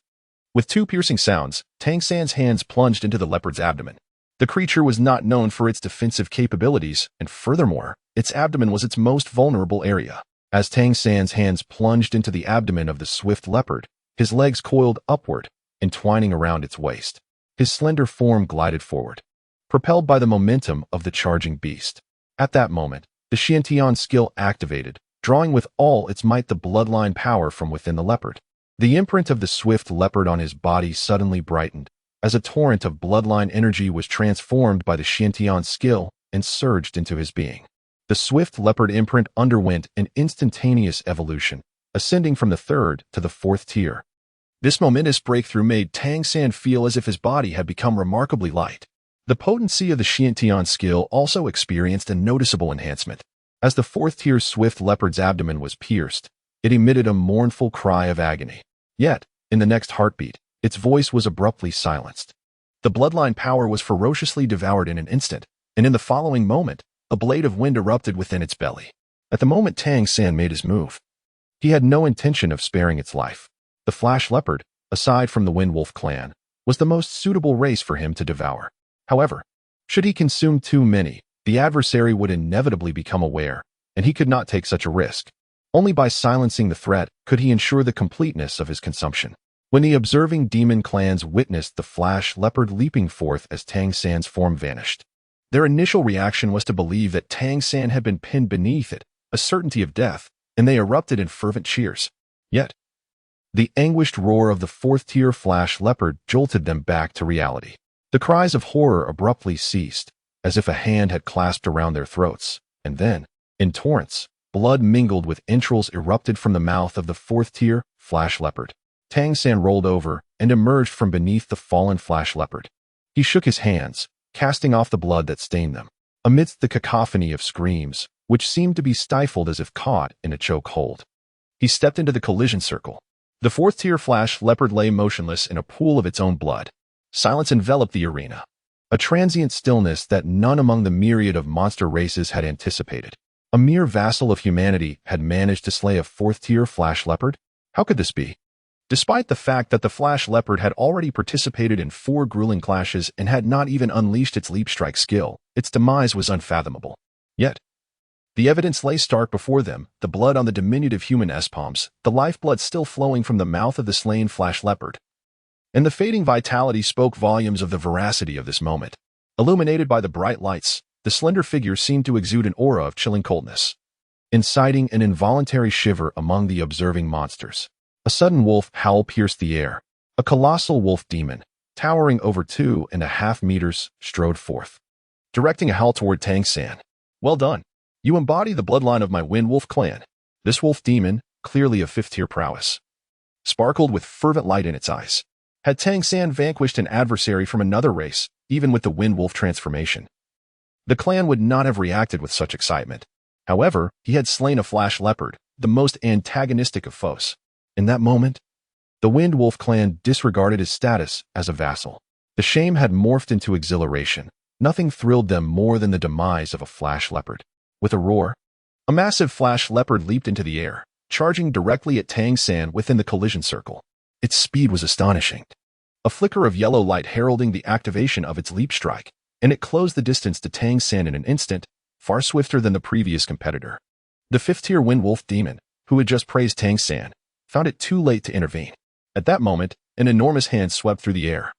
With 2 piercing sounds, Tang San's hands plunged into the leopard's abdomen. The creature was not known for its defensive capabilities, and furthermore, its abdomen was its most vulnerable area. As Tang San's hands plunged into the abdomen of the swift leopard, his legs coiled upward, entwining around its waist. His slender form glided forward, propelled by the momentum of the charging beast. At that moment, the Xiantian skill activated, drawing with all its might the bloodline power from within the leopard. The imprint of the swift leopard on his body suddenly brightened, as a torrent of bloodline energy was transformed by the Xiantian skill and surged into his being. The swift leopard imprint underwent an instantaneous evolution, ascending from the 3rd to the 4th tier. This momentous breakthrough made Tang San feel as if his body had become remarkably light. The potency of the Xiantian skill also experienced a noticeable enhancement. As the 4th tier swift leopard's abdomen was pierced, it emitted a mournful cry of agony. Yet, in the next heartbeat, its voice was abruptly silenced. The bloodline power was ferociously devoured in an instant, and in the following moment, a blade of wind erupted within its belly. At the moment Tang San made his move, he had no intention of sparing its life. The flash leopard, aside from the Wind Wolf clan, was the most suitable race for him to devour. However, should he consume too many, the adversary would inevitably become aware, and he could not take such a risk. Only by silencing the threat could he ensure the completeness of his consumption. When the observing demon clans witnessed the flash leopard leaping forth as Tang San's form vanished, their initial reaction was to believe that Tang San had been pinned beneath it, a certainty of death, and they erupted in fervent cheers. Yet, the anguished roar of the 4th tier flash leopard jolted them back to reality. The cries of horror abruptly ceased, as if a hand had clasped around their throats, and then, in torrents, blood mingled with entrails erupted from the mouth of the 4th tier flash leopard. Tang San rolled over and emerged from beneath the fallen flash leopard. He shook his hands, casting off the blood that stained them. Amidst the cacophony of screams, which seemed to be stifled as if caught in a choke hold, he stepped into the collision circle. The 4th tier flash leopard lay motionless in a pool of its own blood. Silence enveloped the arena, a transient stillness that none among the myriad of monster races had anticipated. A mere vassal of humanity had managed to slay a 4th tier flash leopard? How could this be? Despite the fact that the flash leopard had already participated in 4 grueling clashes and had not even unleashed its leap strike skill, its demise was unfathomable. Yet, the evidence lay stark before them, the blood on the diminutive human S-palms, the lifeblood still flowing from the mouth of the slain flash leopard. And the fading vitality spoke volumes of the veracity of this moment. Illuminated by the bright lights, the slender figure seemed to exude an aura of chilling coldness, inciting an involuntary shiver among the observing monsters. A sudden wolf howl pierced the air. A colossal wolf demon, towering over 2.5 meters, strode forth, directing a howl toward Tang San. Well done. You embody the bloodline of my Wind Wolf clan. This wolf demon, clearly of 5th-tier prowess, sparkled with fervent light in its eyes. Had Tang San vanquished an adversary from another race, even with the Wind Wolf transformation, the clan would not have reacted with such excitement. However, he had slain a flash leopard, the most antagonistic of foes. In that moment, the Wind Wolf clan disregarded his status as a vassal. The shame had morphed into exhilaration. Nothing thrilled them more than the demise of a flash leopard. With a roar, a massive flash leopard leaped into the air, charging directly at Tang San within the collision circle. Its speed was astonishing. A flicker of yellow light heralding the activation of its leap strike, and it closed the distance to Tang San in an instant, far swifter than the previous competitor. The 5th-tier Wind Wolf demon, who had just praised Tang San, found it too late to intervene. At that moment, an enormous hand swept through the air,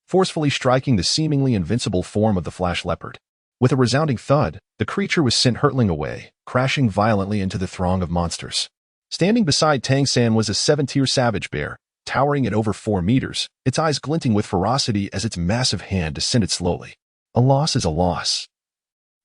forcefully striking the seemingly invincible form of the flash leopard. With a resounding thud, the creature was sent hurtling away, crashing violently into the throng of monsters. Standing beside Tang San was a 7th-tier savage bear, towering at over 4 meters, its eyes glinting with ferocity as its massive hand descended slowly. A loss is a loss.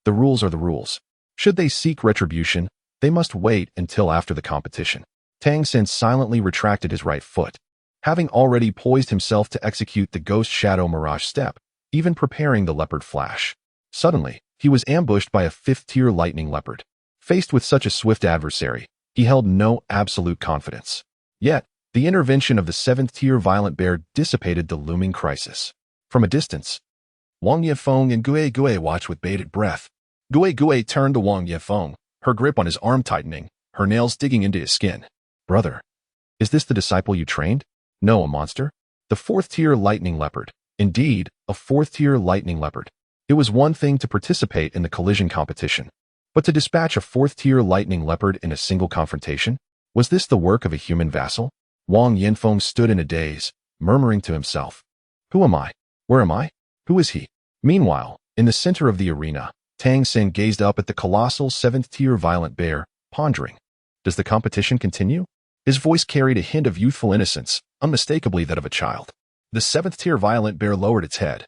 The rules are the rules. Should they seek retribution, they must wait until after the competition. Tang San silently retracted his right foot, having already poised himself to execute the Ghost Shadow Mirage step, even preparing the leopard flash. Suddenly, he was ambushed by a 5th-tier lightning leopard. Faced with such a swift adversary, he held no absolute confidence. Yet, the intervention of the 7th-tier violent bear dissipated the looming crisis. From a distance, Wang Yefeng and Gue Gue watched with bated breath. Gue Gue turned to Wang Yefeng, her grip on his arm tightening, her nails digging into his skin. Brother, is this the disciple you trained? No, a monster? The 4th-tier lightning leopard. Indeed, a 4th-tier lightning leopard. It was one thing to participate in the collision competition, but to dispatch a 4th-tier lightning leopard in a single confrontation? Was this the work of a human vassal? Wang Yanfeng stood in a daze, murmuring to himself. Who am I? Where am I? Who is he? Meanwhile, in the center of the arena, Tang San gazed up at the colossal 7th-tier violent bear, pondering. Does the competition continue? His voice carried a hint of youthful innocence, unmistakably that of a child. The 7th-tier violent bear lowered its head.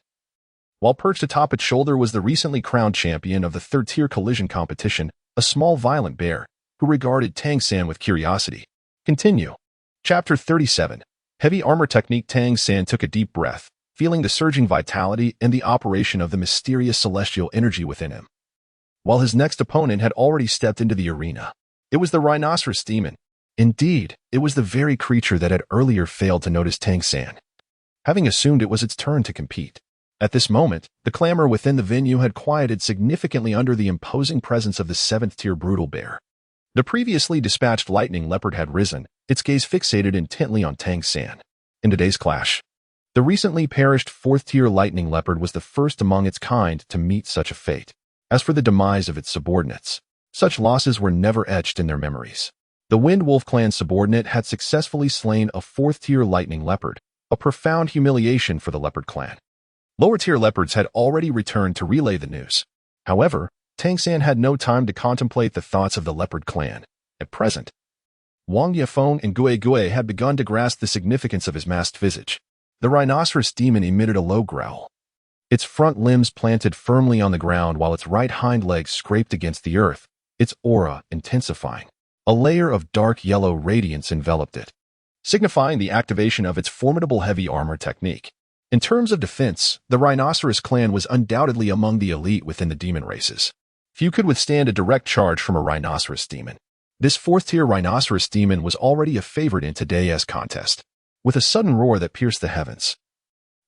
While perched atop its shoulder was the recently crowned champion of the 3rd-tier collision competition, a small violent bear, who regarded Tang San with curiosity. Continue. Chapter 37. Heavy armor technique. Tang San took a deep breath, feeling the surging vitality and the operation of the mysterious celestial energy within him. While his next opponent had already stepped into the arena, it was the rhinoceros demon. Indeed, it was the very creature that had earlier failed to notice Tang San, having assumed it was its turn to compete. At this moment, the clamor within the venue had quieted significantly under the imposing presence of the 7th-tier brutal bear. The previously dispatched lightning leopard had risen, its gaze fixated intently on Tang San. In today's clash, the recently perished 4th-tier lightning leopard was the first among its kind to meet such a fate. As for the demise of its subordinates, such losses were never etched in their memories. The Wind Wolf clan subordinate had successfully slain a 4th-tier lightning leopard, a profound humiliation for the leopard clan. Lower-tier leopards had already returned to relay the news. However, Tang San had no time to contemplate the thoughts of the leopard clan. At present, Wang Yefeng and Gue Gue had begun to grasp the significance of his masked visage. The rhinoceros demon emitted a low growl. Its front limbs planted firmly on the ground while its right hind legs scraped against the earth, its aura intensifying. A layer of dark yellow radiance enveloped it, signifying the activation of its formidable heavy armor technique. In terms of defense, the rhinoceros clan was undoubtedly among the elite within the demon races. Few could withstand a direct charge from a rhinoceros demon. This 4th-tier rhinoceros demon was already a favorite in today's contest. With a sudden roar that pierced the heavens,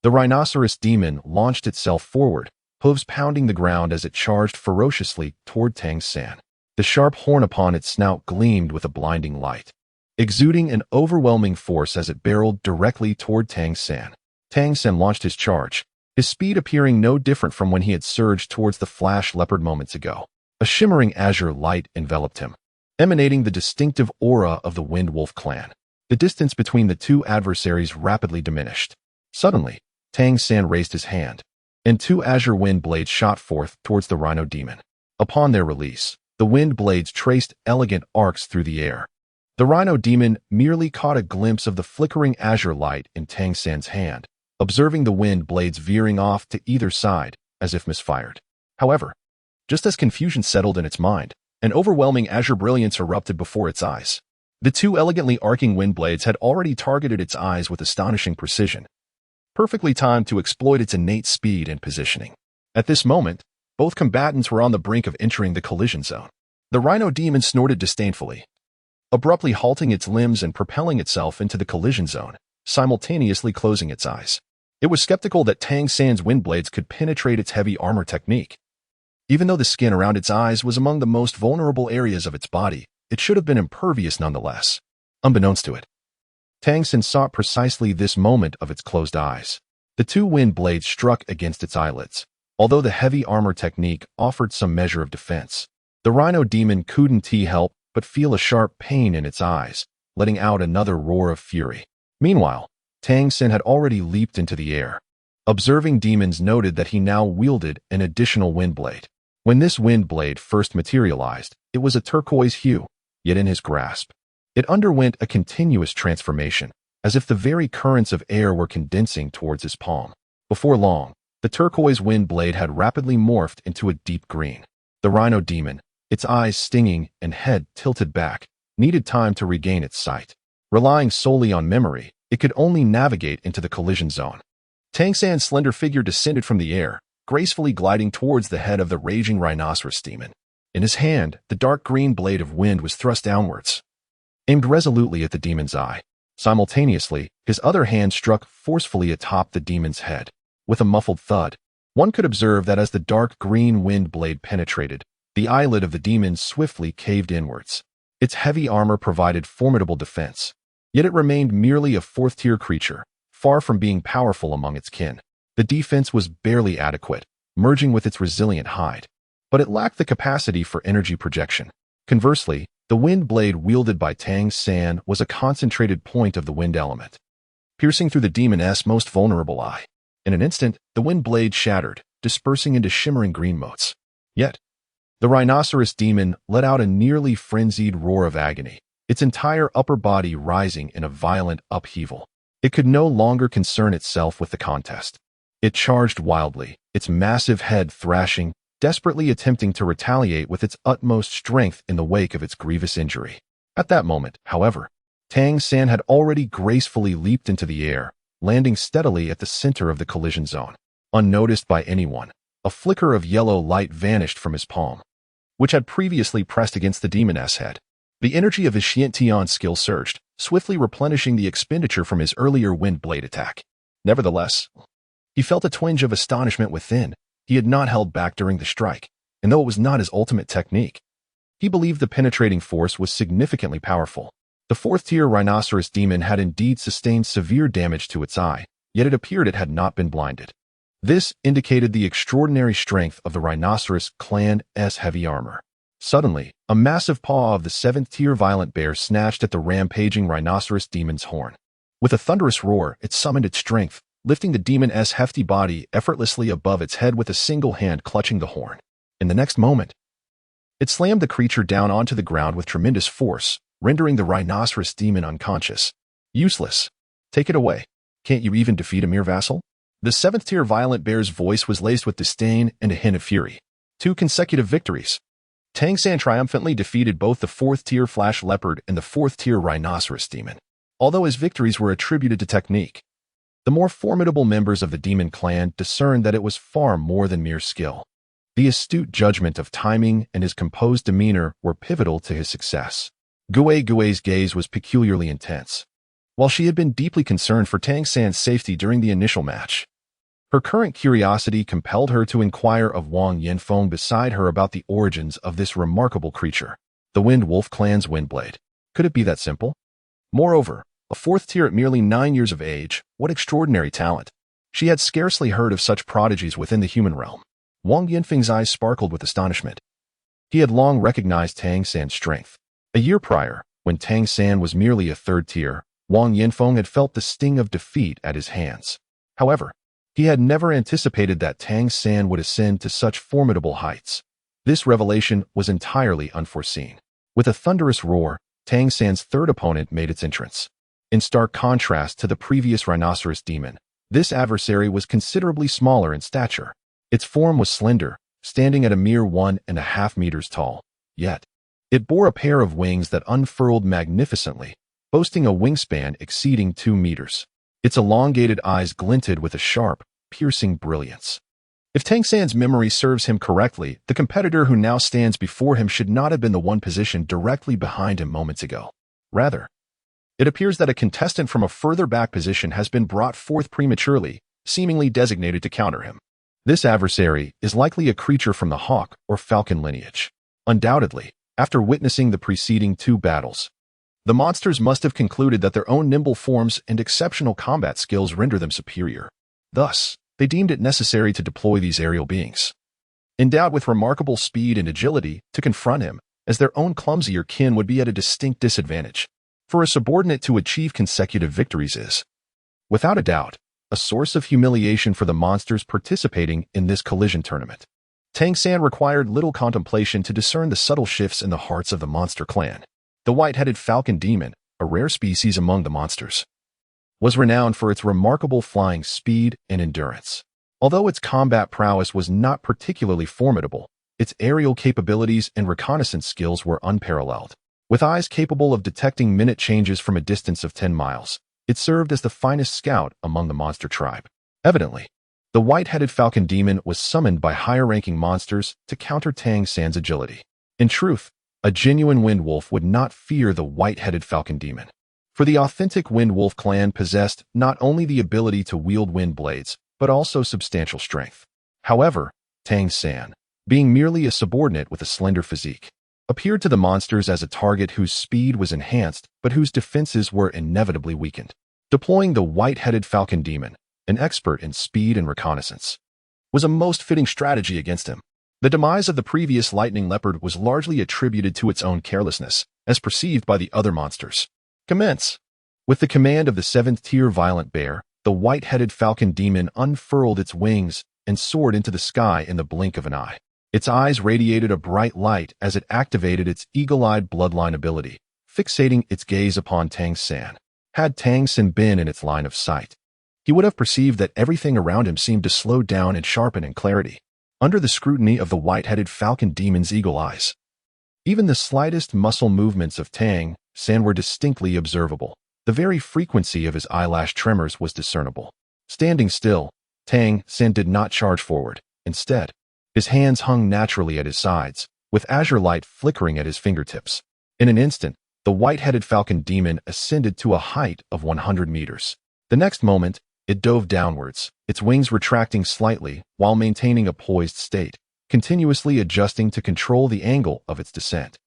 the rhinoceros demon launched itself forward, hooves pounding the ground as it charged ferociously toward Tang San. The sharp horn upon its snout gleamed with a blinding light, exuding an overwhelming force as it barreled directly toward Tang San. Tang San launched his charge, his speed appearing no different from when he had surged towards the flash leopard moments ago. A shimmering azure light enveloped him, emanating the distinctive aura of the Wind Wolf clan. The distance between the two adversaries rapidly diminished. Suddenly, Tang San raised his hand, and two azure wind blades shot forth towards the Rhino Demon. Upon their release, the wind blades traced elegant arcs through the air. The Rhino Demon merely caught a glimpse of the flickering azure light in Tang San's hand, observing the wind blades veering off to either side as if misfired. However, just as confusion settled in its mind, an overwhelming azure brilliance erupted before its eyes. The two elegantly arcing wind blades had already targeted its eyes with astonishing precision, perfectly timed to exploit its innate speed and positioning. At this moment, both combatants were on the brink of entering the collision zone. The Rhino Demon snorted disdainfully, abruptly halting its limbs and propelling itself into the collision zone, simultaneously closing its eyes. It was skeptical that Tang San's wind blades could penetrate its heavy armor technique. Even though the skin around its eyes was among the most vulnerable areas of its body, it should have been impervious nonetheless. Unbeknownst to it, Tang San sought precisely this moment of its closed eyes. The two wind blades struck against its eyelids. Although the heavy armor technique offered some measure of defense, the Rhino Demon couldn't help but feel a sharp pain in its eyes, letting out another roar of fury. Meanwhile, Tang San had already leaped into the air. Observing demons noted that he now wielded an additional wind blade. When this wind blade first materialized, it was a turquoise hue, yet in his grasp, it underwent a continuous transformation, as if the very currents of air were condensing towards his palm. Before long, the turquoise wind blade had rapidly morphed into a deep green. The Rhino Demon, its eyes stinging and head tilted back, needed time to regain its sight. Relying solely on memory, it could only navigate into the collision zone. Tang San's slender figure descended from the air, gracefully gliding towards the head of the raging rhinoceros demon. In his hand, the dark green blade of wind was thrust downwards, aimed resolutely at the demon's eye. Simultaneously, his other hand struck forcefully atop the demon's head. With a muffled thud, one could observe that as the dark green wind blade penetrated, the eyelid of the demon swiftly caved inwards. Its heavy armor provided formidable defense, yet it remained merely a fourth-tier creature, far from being powerful among its kin. The defense was barely adequate, merging with its resilient hide, but it lacked the capacity for energy projection. Conversely, the wind blade wielded by Tang San was a concentrated point of the wind element, piercing through the demon's most vulnerable eye. In an instant, the wind blade shattered, dispersing into shimmering green motes. Yet, the rhinoceros demon let out a nearly frenzied roar of agony, its entire upper body rising in a violent upheaval. It could no longer concern itself with the contest. It charged wildly, its massive head thrashing, desperately attempting to retaliate with its utmost strength in the wake of its grievous injury. At that moment, however, Tang San had already gracefully leaped into the air, landing steadily at the center of the collision zone. Unnoticed by anyone, a flicker of yellow light vanished from his palm, which had previously pressed against the demon's head. The energy of his Xiantian skill surged, swiftly replenishing the expenditure from his earlier wind blade attack. Nevertheless, he felt a twinge of astonishment within. He had not held back during the strike, and though it was not his ultimate technique, he believed the penetrating force was significantly powerful. The fourth-tier rhinoceros demon had indeed sustained severe damage to its eye, yet it appeared it had not been blinded. This indicated the extraordinary strength of the rhinoceros clan's heavy armor. Suddenly, a massive paw of the seventh-tier violent bear snatched at the rampaging rhinoceros demon's horn. With a thunderous roar, it summoned its strength, lifting the demon's hefty body effortlessly above its head with a single hand clutching the horn. In the next moment, it slammed the creature down onto the ground with tremendous force, rendering the rhinoceros demon unconscious. Useless. Take it away. Can't you even defeat a mere vassal? The seventh-tier violent bear's voice was laced with disdain and a hint of fury. 2 consecutive victories. Tang San triumphantly defeated both the fourth-tier flash leopard and the fourth-tier rhinoceros demon. Although his victories were attributed to technique, the more formidable members of the demon clan discerned that it was far more than mere skill. The astute judgment of timing and his composed demeanor were pivotal to his success. Gui's gaze was peculiarly intense. While she had been deeply concerned for Tang San's safety during the initial match, her current curiosity compelled her to inquire of Wang Yanfeng beside her about the origins of this remarkable creature, the Wind Wolf clan's Windblade. Could it be that simple? Moreover, a fourth tier at merely 9 years of age, what extraordinary talent. She had scarcely heard of such prodigies within the human realm. Wang Yanfeng's eyes sparkled with astonishment. He had long recognized Tang San's strength. A year prior, when Tang San was merely a third tier, Wang Yinfeng had felt the sting of defeat at his hands. However, he had never anticipated that Tang San would ascend to such formidable heights. This revelation was entirely unforeseen. With a thunderous roar, Tang San's third opponent made its entrance. In stark contrast to the previous rhinoceros demon, this adversary was considerably smaller in stature. Its form was slender, standing at a mere 1.5 meters tall. Yet, it bore a pair of wings that unfurled magnificently, boasting a wingspan exceeding 2 meters. Its elongated eyes glinted with a sharp, piercing brilliance. If Tang San's memory serves him correctly, the competitor who now stands before him should not have been the one positioned directly behind him moments ago. Rather, it appears that a contestant from a further back position has been brought forth prematurely, seemingly designated to counter him. This adversary is likely a creature from the hawk or falcon lineage. Undoubtedly, after witnessing the preceding two battles, the monsters must have concluded that their own nimble forms and exceptional combat skills render them superior. Thus, they deemed it necessary to deploy these aerial beings, endowed with remarkable speed and agility, to confront him, as their own clumsier kin would be at a distinct disadvantage. For a subordinate to achieve consecutive victories is, without a doubt, a source of humiliation for the monsters participating in this collision tournament. Tang San required little contemplation to discern the subtle shifts in the hearts of the monster clan. The white-headed falcon demon, a rare species among the monsters, was renowned for its remarkable flying speed and endurance. Although its combat prowess was not particularly formidable, its aerial capabilities and reconnaissance skills were unparalleled. With eyes capable of detecting minute changes from a distance of 10 miles, it served as the finest scout among the monster tribe. Evidently, the white-headed falcon demon was summoned by higher-ranking monsters to counter Tang San's agility. In truth, a genuine wind wolf would not fear the white-headed falcon demon. For the authentic wind wolf clan possessed not only the ability to wield wind blades, but also substantial strength. However, Tang San, being merely a subordinate with a slender physique, appeared to the monsters as a target whose speed was enhanced but whose defenses were inevitably weakened. Deploying the white-headed falcon demon, an expert in speed and reconnaissance, was a most fitting strategy against him. The demise of the previous lightning leopard was largely attributed to its own carelessness, as perceived by the other monsters. Commence! With the command of the 7th-tier violent bear, the white-headed falcon demon unfurled its wings and soared into the sky in the blink of an eye. Its eyes radiated a bright light as it activated its eagle-eyed bloodline ability, fixating its gaze upon Tang San. Had Tang San been in its line of sight, he would have perceived that everything around him seemed to slow down and sharpen in clarity, under the scrutiny of the white-headed falcon demon's eagle eyes. Even the slightest muscle movements of Tang San were distinctly observable. The very frequency of his eyelash tremors was discernible. Standing still, Tang San did not charge forward. Instead, his hands hung naturally at his sides, with azure light flickering at his fingertips. In an instant, the white-headed falcon demon ascended to a height of 100 meters. The next moment, it dove downwards, its wings retracting slightly while maintaining a poised state, continuously adjusting to control the angle of its descent.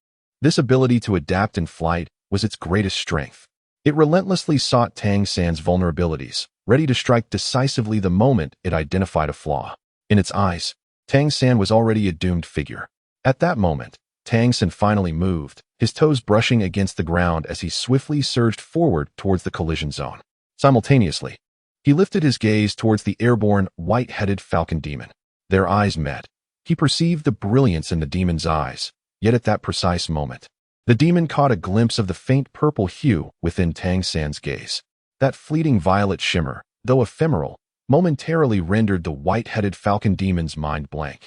This ability to adapt in flight was its greatest strength. It relentlessly sought Tang San's vulnerabilities, ready to strike decisively the moment it identified a flaw. In its eyes, Tang San was already a doomed figure. At that moment, Tang San finally moved, his toes brushing against the ground as he swiftly surged forward towards the collision zone. Simultaneously, he lifted his gaze towards the airborne, white-headed falcon demon. Their eyes met. He perceived the brilliance in the demon's eyes, yet at that precise moment, the demon caught a glimpse of the faint purple hue within Tang San's gaze. That fleeting violet shimmer, though ephemeral, momentarily rendered the white-headed falcon demon's mind blank,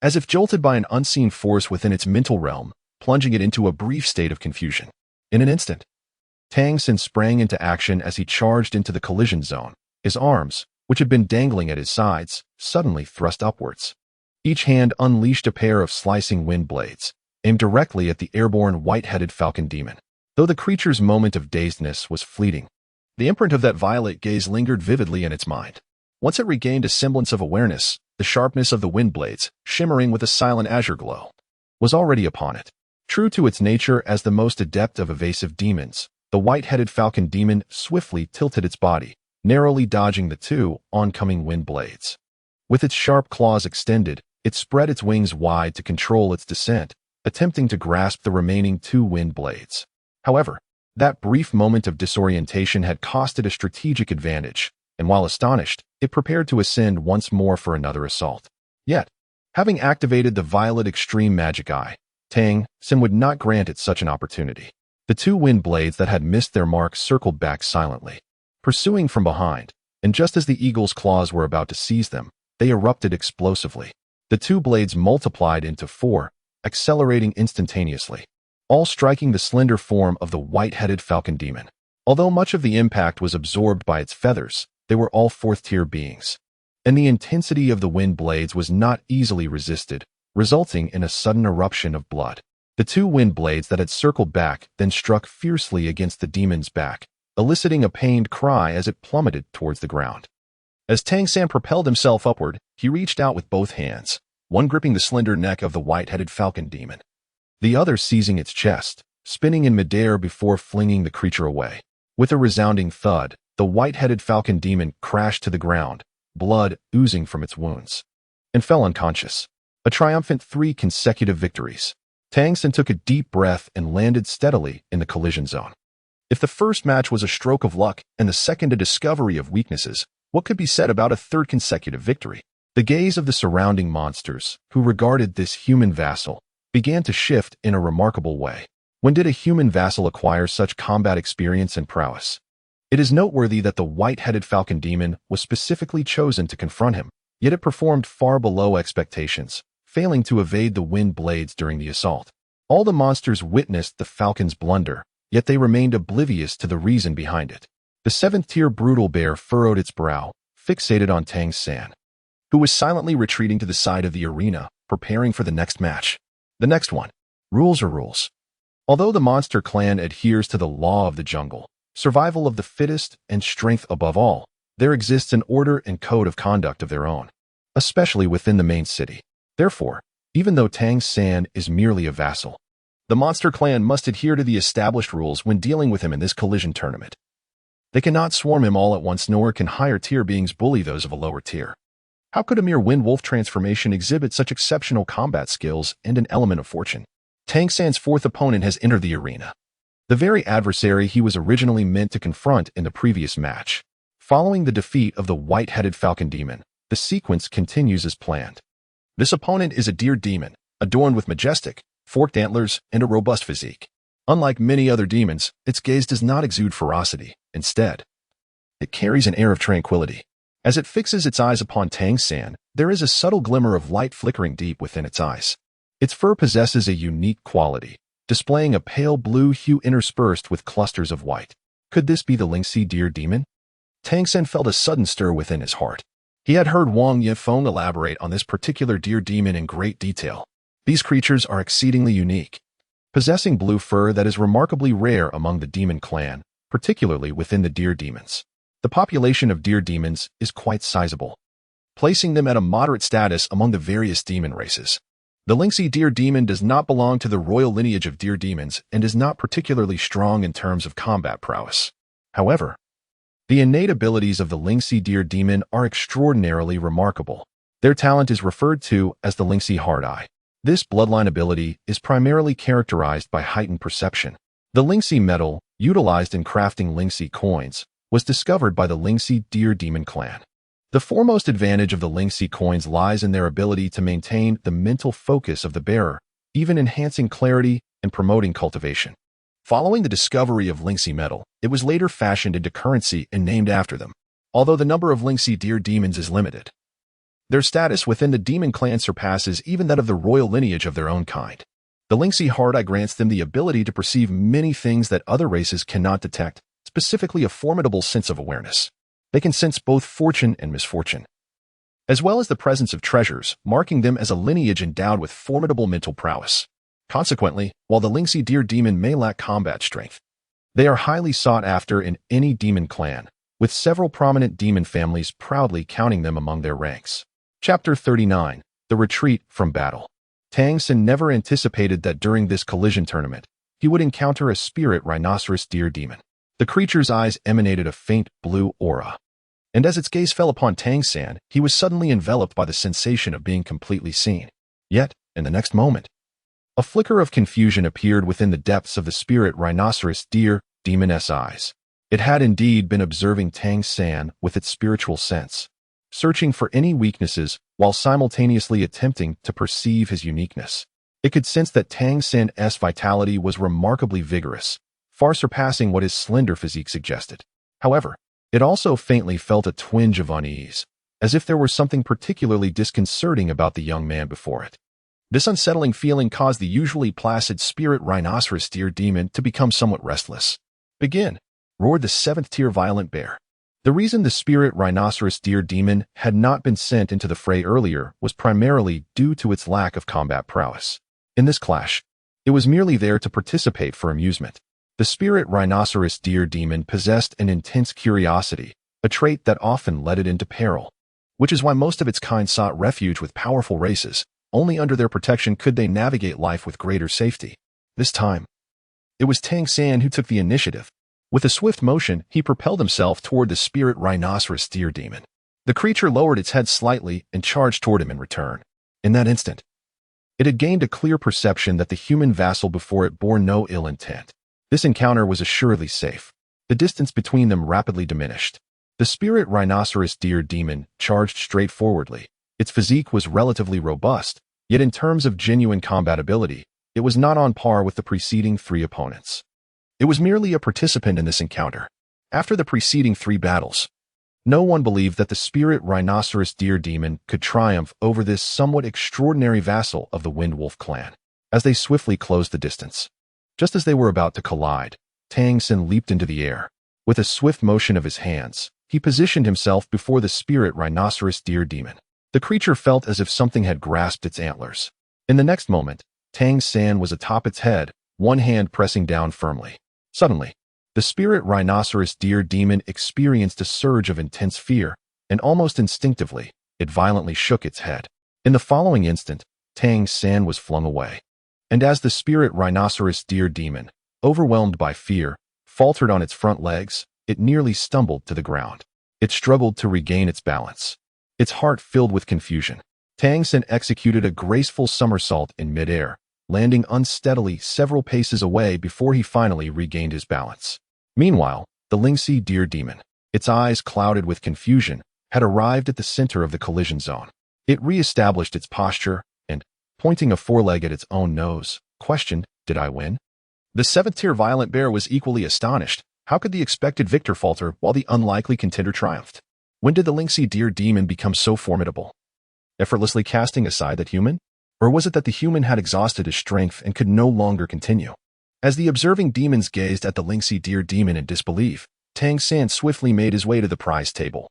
as if jolted by an unseen force within its mental realm, plunging it into a brief state of confusion. In an instant, Tang San sprang into action as he charged into the collision zone, his arms, which had been dangling at his sides, suddenly thrust upwards. Each hand unleashed a pair of slicing wind blades, aimed directly at the airborne white-headed falcon demon. Though the creature's moment of dazedness was fleeting, the imprint of that violet gaze lingered vividly in its mind. Once it regained a semblance of awareness, the sharpness of the wind blades, shimmering with a silent azure glow, was already upon it. True to its nature as the most adept of evasive demons, the white-headed falcon demon swiftly tilted its body, narrowly dodging the two oncoming wind blades. With its sharp claws extended, it spread its wings wide to control its descent, attempting to grasp the remaining two wind blades. However, that brief moment of disorientation had cost it a strategic advantage, and while astonished, it prepared to ascend once more for another assault. Yet, having activated the Violet Extreme Magic Eye, Tang would not grant it such an opportunity. The two wind blades that had missed their mark circled back silently, pursuing from behind, and just as the eagle's claws were about to seize them, they erupted explosively. The two blades multiplied into four, accelerating instantaneously, all striking the slender form of the white-headed falcon demon. Although much of the impact was absorbed by its feathers, they were all fourth-tier beings, and the intensity of the wind blades was not easily resisted, resulting in a sudden eruption of blood. The two wind blades that had circled back then struck fiercely against the demon's back, eliciting a pained cry as it plummeted towards the ground. As Tang propelled himself upward, he reached out with both hands, one gripping the slender neck of the white-headed falcon demon, the other seizing its chest, spinning in midair before flinging the creature away. With a resounding thud, the white-headed falcon demon crashed to the ground, blood oozing from its wounds, and fell unconscious. A triumphant 3 consecutive victories. Tang took a deep breath and landed steadily in the collision zone. If the first match was a stroke of luck and the second a discovery of weaknesses, what could be said about a third consecutive victory? The gaze of the surrounding monsters, who regarded this human vassal, began to shift in a remarkable way. When did a human vassal acquire such combat experience and prowess? It is noteworthy that the white-headed falcon demon was specifically chosen to confront him, yet it performed far below expectations, failing to evade the wind blades during the assault. All the monsters witnessed the falcon's blunder, yet they remained oblivious to the reason behind it. The 7th-tier brutal bear furrowed its brow, fixated on Tang, who was silently retreating to the side of the arena, preparing for the next match. The next one. Rules are rules. Although the monster clan adheres to the law of the jungle, survival of the fittest, and strength above all, there exists an order and code of conduct of their own, especially within the main city. Therefore, even though Tang is merely a vassal, the monster clan must adhere to the established rules when dealing with him in this collision tournament. They cannot swarm him all at once, nor can higher tier beings bully those of a lower tier. How could a mere wind wolf transformation exhibit such exceptional combat skills and an element of fortune? Tang 4th opponent has entered the arena, the very adversary he was originally meant to confront in the previous match. Following the defeat of the white-headed falcon demon, the sequence continues as planned. This opponent is a deer demon, adorned with majestic, forked antlers and a robust physique. Unlike many other demons, its gaze does not exude ferocity. Instead, it carries an air of tranquility. As it fixes its eyes upon Tang, there is a subtle glimmer of light flickering deep within its eyes. Its fur possesses a unique quality, displaying a pale blue hue interspersed with clusters of white. Could this be the Lingxi deer demon? Tang felt a sudden stir within his heart. He had heard Wang Yifeng elaborate on this particular deer demon in great detail. These creatures are exceedingly unique, possessing blue fur that is remarkably rare among the demon clan, particularly within the deer demons. The population of deer demons is quite sizable, placing them at a moderate status among the various demon races. The Lingxi deer demon does not belong to the royal lineage of deer demons and is not particularly strong in terms of combat prowess. However, the innate abilities of the Lingxi deer demon are extraordinarily remarkable. Their talent is referred to as the Lingxi Hard Eye. This bloodline ability is primarily characterized by heightened perception. The Lingxi metal, utilized in crafting Lingxi coins, was discovered by the Lingxi deer demon clan. The foremost advantage of the Lingxi coins lies in their ability to maintain the mental focus of the bearer, even enhancing clarity and promoting cultivation. Following the discovery of Lingxi metal, it was later fashioned into currency and named after them. Although the number of Lingxi deer demons is limited, their status within the demon clan surpasses even that of the royal lineage of their own kind. The Lingxi Hard Eye grants them the ability to perceive many things that other races cannot detect, specifically a formidable sense of awareness. They can sense both fortune and misfortune, as well as the presence of treasures, marking them as a lineage endowed with formidable mental prowess. Consequently, while the Lingxi deer demon may lack combat strength, they are highly sought after in any demon clan, with several prominent demon families proudly counting them among their ranks. Chapter 39. The Retreat from Battle. Tang never anticipated that during this collision tournament, he would encounter a spirit rhinoceros deer demon. The creature's eyes emanated a faint blue aura, and as its gaze fell upon Tang, he was suddenly enveloped by the sensation of being completely seen. Yet, in the next moment, A flicker of confusion appeared within the depths of the spirit rhinoceros deer demon's eyes. It had indeed been observing Tang San with its spiritual sense, searching for any weaknesses while simultaneously attempting to perceive his uniqueness. It could sense that Tang San's vitality was remarkably vigorous, far surpassing what his slender physique suggested. However, it also faintly felt a twinge of unease, as if there were something particularly disconcerting about the young man before it. This unsettling feeling caused the usually placid spirit rhinoceros deer demon to become somewhat restless. "Begin!" roared the seventh-tier violent bear. The reason the spirit rhinoceros deer demon had not been sent into the fray earlier was primarily due to its lack of combat prowess. In this clash, it was merely there to participate for amusement. The spirit rhinoceros deer demon possessed an intense curiosity, a trait that often led it into peril, which is why most of its kind sought refuge with powerful races. Only under their protection could they navigate life with greater safety. This time, it was Tang San who took the initiative. With a swift motion, he propelled himself toward the spirit rhinoceros deer demon. The creature lowered its head slightly and charged toward him in return. In that instant, it had gained a clear perception that the human vassal before it bore no ill intent. This encounter was assuredly safe. The distance between them rapidly diminished. The spirit rhinoceros deer demon charged straightforwardly. Its physique was relatively robust, yet in terms of genuine combatability, it was not on par with the preceding three opponents. It was merely a participant in this encounter. After the preceding three battles, no one believed that the spirit rhinoceros deer demon could triumph over this somewhat extraordinary vassal of the Wind Wolf clan. As they swiftly closed the distance, just as they were about to collide, Tang San leaped into the air. With a swift motion of his hands, he positioned himself before the spirit rhinoceros deer demon. The creature felt as if something had grasped its antlers. In the next moment, Tang San was atop its head, one hand pressing down firmly. Suddenly, the spirit rhinoceros deer demon experienced a surge of intense fear, and almost instinctively, it violently shook its head. In the following instant, Tang San was flung away. And as the spirit rhinoceros deer demon, overwhelmed by fear, faltered on its front legs, it nearly stumbled to the ground. It struggled to regain its balance. Its heart filled with confusion. Tang San executed a graceful somersault in midair, landing unsteadily several paces away before he finally regained his balance. Meanwhile, the Lingxi deer demon, its eyes clouded with confusion, had arrived at the center of the collision zone. It re-established its posture and, pointing a foreleg at its own nose, questioned, "Did I win?" The seventh-tier violent bear was equally astonished. How could the expected victor falter while the unlikely contender triumphed? When did the Lingxi deer demon become so formidable? Effortlessly casting aside that human? Or was it that the human had exhausted his strength and could no longer continue? As the observing demons gazed at the Lingxi deer demon in disbelief, Tang San swiftly made his way to the prize table,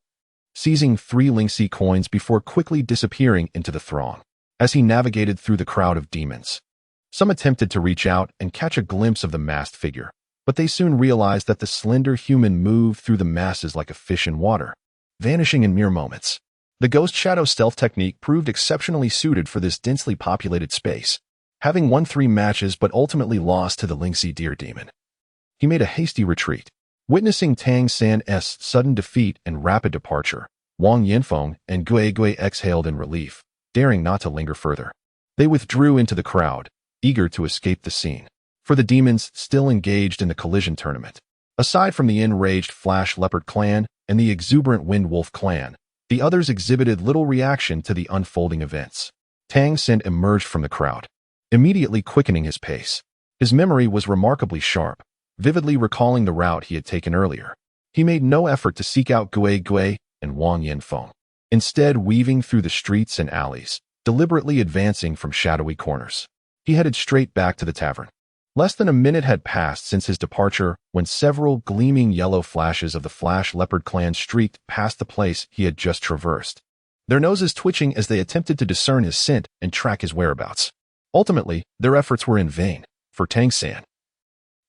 seizing 3 Lingxi coins before quickly disappearing into the throng. As he navigated through the crowd of demons, some attempted to reach out and catch a glimpse of the masked figure, but they soon realized that the slender human moved through the masses like a fish in water, vanishing in mere moments. The ghost shadow stealth technique proved exceptionally suited for this densely populated space, having won 3 matches but ultimately lost to the Lingxi deer demon. He made a hasty retreat. Witnessing Tang San's sudden defeat and rapid departure, Wang Yanfeng and Gui Gui exhaled in relief, daring not to linger further. They withdrew into the crowd, eager to escape the scene. For the demons still engaged in the collision tournament, aside from the enraged Flash Leopard clan and the exuberant Wind Wolf clan, the others exhibited little reaction to the unfolding events. Tang San emerged from the crowd, immediately quickening his pace. His memory was remarkably sharp, vividly recalling the route he had taken earlier. He made no effort to seek out Gui Gui and Wang Yanfeng, instead weaving through the streets and alleys, deliberately advancing from shadowy corners. He headed straight back to the tavern. Less than a minute had passed since his departure when several gleaming yellow flashes of the Flash Leopard clan streaked past the place he had just traversed, their noses twitching as they attempted to discern his scent and track his whereabouts. Ultimately, their efforts were in vain, for Tang San.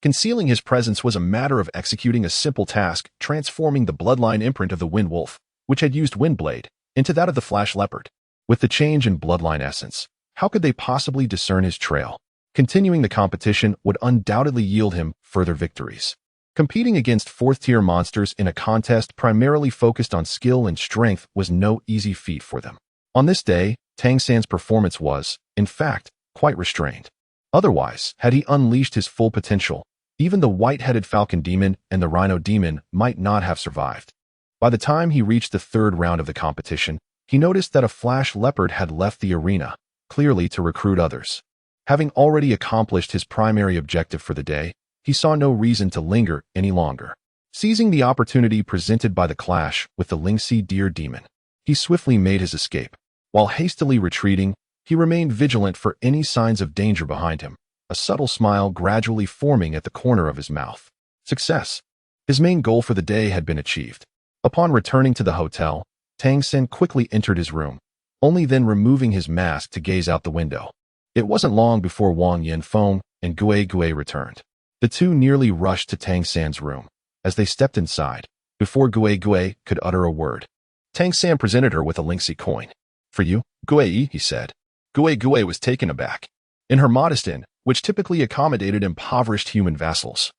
Concealing his presence was a matter of executing a simple task, transforming the bloodline imprint of the Wind Wolf, which had used Windblade, into that of the Flash Leopard. With the change in bloodline essence, how could they possibly discern his trail? Continuing the competition would undoubtedly yield him further victories. Competing against 4th-tier monsters in a contest primarily focused on skill and strength was no easy feat for them. On this day, Tang San's performance was, in fact, quite restrained. Otherwise, had he unleashed his full potential, even the white-headed falcon demon and the rhino demon might not have survived. By the time he reached the third round of the competition, he noticed that a flash leopard had left the arena, clearly to recruit others. Having already accomplished his primary objective for the day, he saw no reason to linger any longer. Seizing the opportunity presented by the clash with the Lingxi deer demon, he swiftly made his escape. While hastily retreating, he remained vigilant for any signs of danger behind him, a subtle smile gradually forming at the corner of his mouth. Success. His main goal for the day had been achieved. Upon returning to the hotel, Tang Sen quickly entered his room, only then removing his mask to gaze out the window. It wasn't long before Wang Yanfeng and Gui Gui returned. The two nearly rushed to Tang San's room. As they stepped inside, before Gui Gui could utter a word, Tang San presented her with a Lingxi coin. "For you, Gui," he said. Gui Gui was taken aback. In her modest inn, which typically accommodated impoverished human vassals,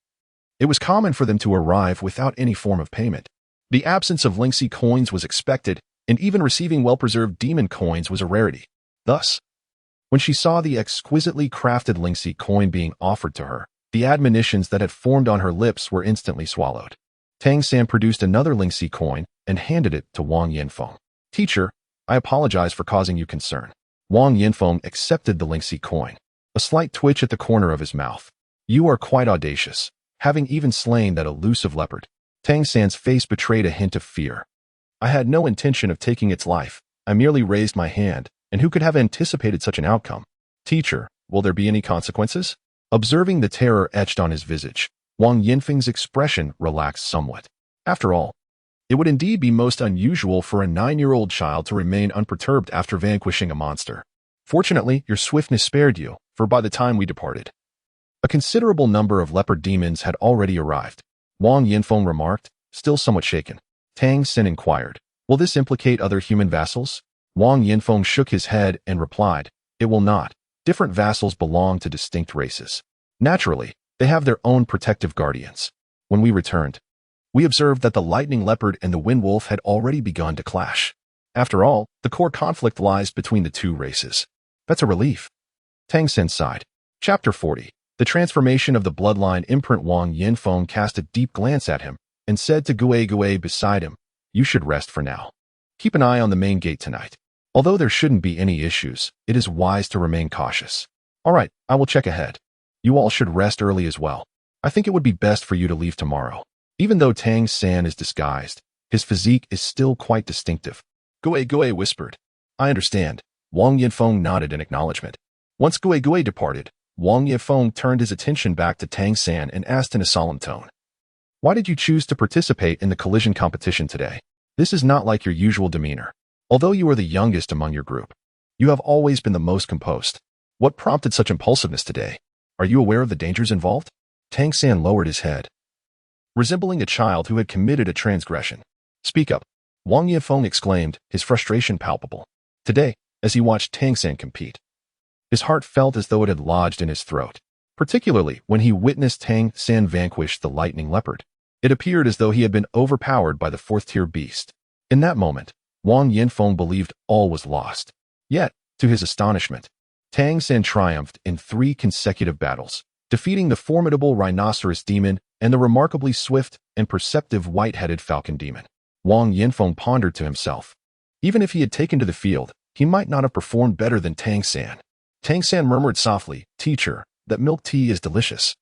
it was common for them to arrive without any form of payment. The absence of Lingxi coins was expected, and even receiving well-preserved demon coins was a rarity. Thus, when she saw the exquisitely crafted Lingxi coin being offered to her, the admonitions that had formed on her lips were instantly swallowed. Tang San produced another Lingxi coin and handed it to Wang Yanfeng. "Teacher, I apologize for causing you concern." Wang Yanfeng accepted the Lingxi coin, a slight twitch at the corner of his mouth. "You are quite audacious, having even slain that elusive leopard." Tang San's face betrayed a hint of fear. "I had no intention of taking its life. I merely raised my hand, and who could have anticipated such an outcome? Teacher, will there be any consequences?" Observing the terror etched on his visage, Wang Yanfeng's expression relaxed somewhat. After all, it would indeed be most unusual for a 9-year-old child to remain unperturbed after vanquishing a monster. Fortunately, your swiftness spared you, for by the time we departed, a considerable number of leopard demons had already arrived. Wang Yanfeng remarked, still somewhat shaken. Tang Sen inquired, "Will this implicate other human vassals?" Wang Yanfeng shook his head and replied, "It will not. Different vassals belong to distinct races. Naturally, they have their own protective guardians. When we returned, we observed that the lightning leopard and the wind wolf had already begun to clash. After all, the core conflict lies between the two races." "That's a relief." Tang Sen sighed. Chapter 40. The transformation of the bloodline imprint. Wang Yanfeng cast a deep glance at him and said to Gui Gui beside him, "You should rest for now. Keep an eye on the main gate tonight. Although there shouldn't be any issues, it is wise to remain cautious." "All right, I will check ahead. You all should rest early as well. I think it would be best for you to leave tomorrow." Even though Tang San is disguised, his physique is still quite distinctive. Gui Gui whispered, "I understand." Wang Yanfeng nodded in acknowledgement. Once Gui Gui departed, Wang Yanfeng turned his attention back to Tang San and asked in a solemn tone, "Why did you choose to participate in the collision competition today? This is not like your usual demeanor. Although you are the youngest among your group, you have always been the most composed. What prompted such impulsiveness today? Are you aware of the dangers involved?" Tang San lowered his head, resembling a child who had committed a transgression. "Speak up," Wang Yanfeng exclaimed, his frustration palpable. Today, as he watched Tang San compete, his heart felt as though it had lodged in his throat, particularly when he witnessed Tang San vanquish the lightning leopard. It appeared as though he had been overpowered by the fourth-tier beast. In that moment, Wang Yanfeng believed all was lost. Yet, to his astonishment, Tang San triumphed in 3 consecutive battles, defeating the formidable rhinoceros demon and the remarkably swift and perceptive white-headed falcon demon. Wang Yanfeng pondered to himself. Even if he had taken to the field, he might not have performed better than Tang San. Tang San murmured softly, "Teacher, that milk tea is delicious.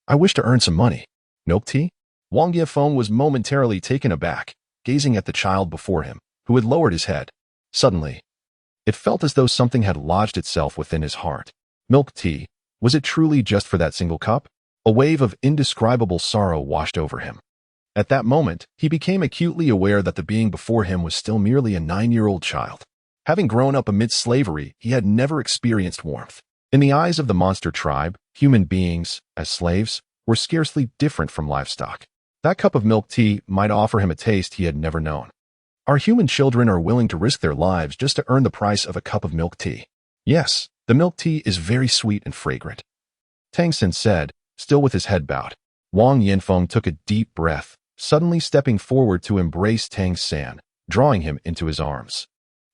I wish to earn some money." "Milk tea?" Wang Yanfeng was momentarily taken aback, gazing at the child before him, who had lowered his head. Suddenly, it felt as though something had lodged itself within his heart. Milk tea? Was it truly just for that single cup? A wave of indescribable sorrow washed over him. At that moment, he became acutely aware that the being before him was still merely a 9-year-old child. Having grown up amidst slavery, he had never experienced warmth. In the eyes of the monster tribe, human beings, as slaves, were scarcely different from livestock. That cup of milk tea might offer him a taste he had never known. Our human children are willing to risk their lives just to earn the price of a cup of milk tea. Yes, the milk tea is very sweet and fragrant, Tang Sen said, still with his head bowed. Wang Yanfeng took a deep breath, suddenly stepping forward to embrace Tang San, drawing him into his arms.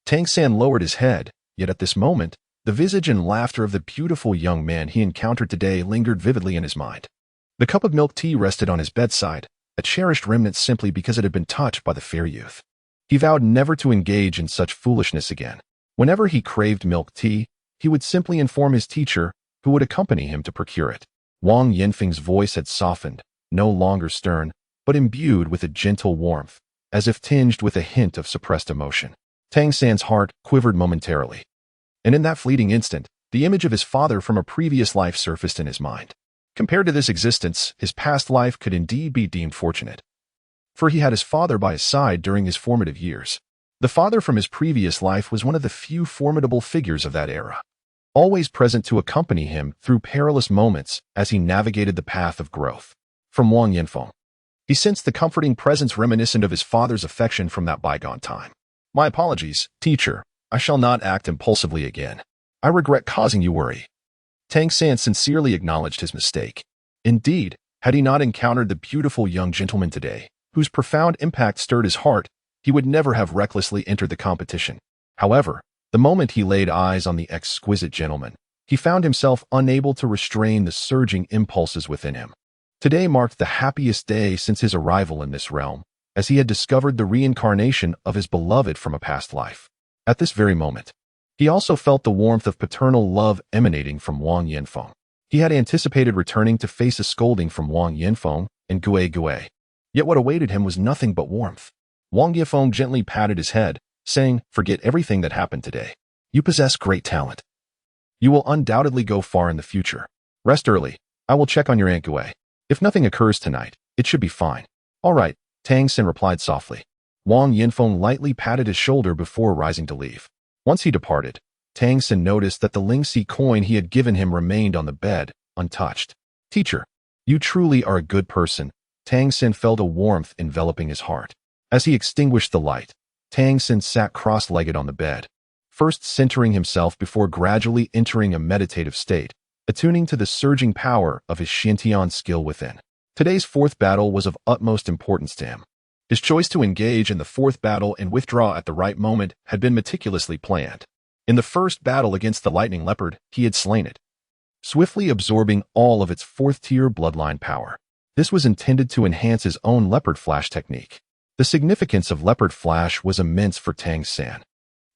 Tang San lowered his head, yet at this moment, The visage and laughter of the beautiful young man he encountered today lingered vividly in his mind. The cup of milk tea rested on his bedside, a cherished remnant simply because it had been touched by the fair youth. He vowed never to engage in such foolishness again. Whenever he craved milk tea, he would simply inform his teacher, who would accompany him to procure it. Wang Yanfeng's voice had softened, no longer stern, but imbued with a gentle warmth, as if tinged with a hint of suppressed emotion. Tang San's heart quivered momentarily. And in that fleeting instant, the image of his father from a previous life surfaced in his mind. Compared to this existence, his past life could indeed be deemed fortunate. For he had his father by his side during his formative years. The father from his previous life was one of the few formidable figures of that era, always present to accompany him through perilous moments as he navigated the path of growth. From Wang Yanfeng, he sensed the comforting presence reminiscent of his father's affection from that bygone time. My apologies, teacher. I shall not act impulsively again. I regret causing you worry. Tang San sincerely acknowledged his mistake. Indeed, had he not encountered the beautiful young gentleman today, whose profound impact stirred his heart, he would never have recklessly entered the competition. However, the moment he laid eyes on the exquisite gentleman, he found himself unable to restrain the surging impulses within him. Today marked the happiest day since his arrival in this realm, as he had discovered the reincarnation of his beloved from a past life. At this very moment, he also felt the warmth of paternal love emanating from Wang Yanfeng. He had anticipated returning to face a scolding from Wang Yanfeng and Gue Gue. Yet what awaited him was nothing but warmth. Wang Yanfeng gently patted his head, saying, "Forget everything that happened today. You possess great talent. You will undoubtedly go far in the future. Rest early. I will check on your Aunt Gue. If nothing occurs tonight, it should be fine." "All right," Tang Sin replied softly. Wang Yanfeng lightly patted his shoulder before rising to leave. Once he departed, Tang Sin noticed that the Lingxi coin he had given him remained on the bed, untouched. "Teacher, you truly are a good person." Tang Sin felt a warmth enveloping his heart. As he extinguished the light, Tang Sin sat cross-legged on the bed, first centering himself before gradually entering a meditative state, attuning to the surging power of his Xiantian skill within. Today's fourth battle was of utmost importance to him. His choice to engage in the fourth battle and withdraw at the right moment had been meticulously planned. In the first battle against the lightning leopard, he had slain it, swiftly absorbing all of its fourth-tier bloodline power. This was intended to enhance his own leopard flash technique. The significance of leopard flash was immense for Tang San.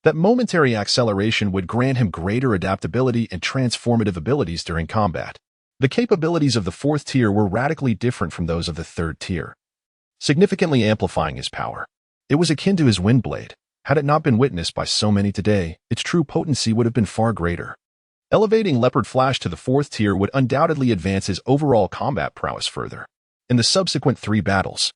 That momentary acceleration would grant him greater adaptability and transformative abilities during combat. The capabilities of the fourth tier were radically different from those of the third tier, significantly amplifying his power. It was akin to his wind blade. Had it not been witnessed by so many today, its true potency would have been far greater. Elevating Leopard Flash to the fourth tier would undoubtedly advance his overall combat prowess further. In the subsequent 3 battles,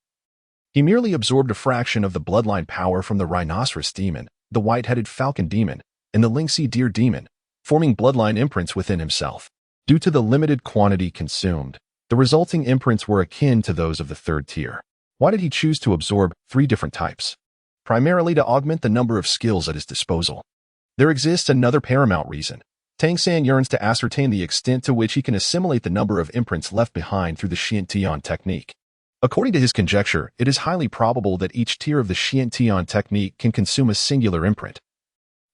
he merely absorbed a fraction of the bloodline power from the Rhinoceros Demon, the White-Headed Falcon Demon, and the Lingxi Deer Demon, forming bloodline imprints within himself. Due to the limited quantity consumed, the resulting imprints were akin to those of the third tier. Why did he choose to absorb 3 different types? Primarily to augment the number of skills at his disposal. There exists another paramount reason. Tang San yearns to ascertain the extent to which he can assimilate the number of imprints left behind through the Xiantian technique. According to his conjecture, it is highly probable that each tier of the Xiantian technique can consume a singular imprint,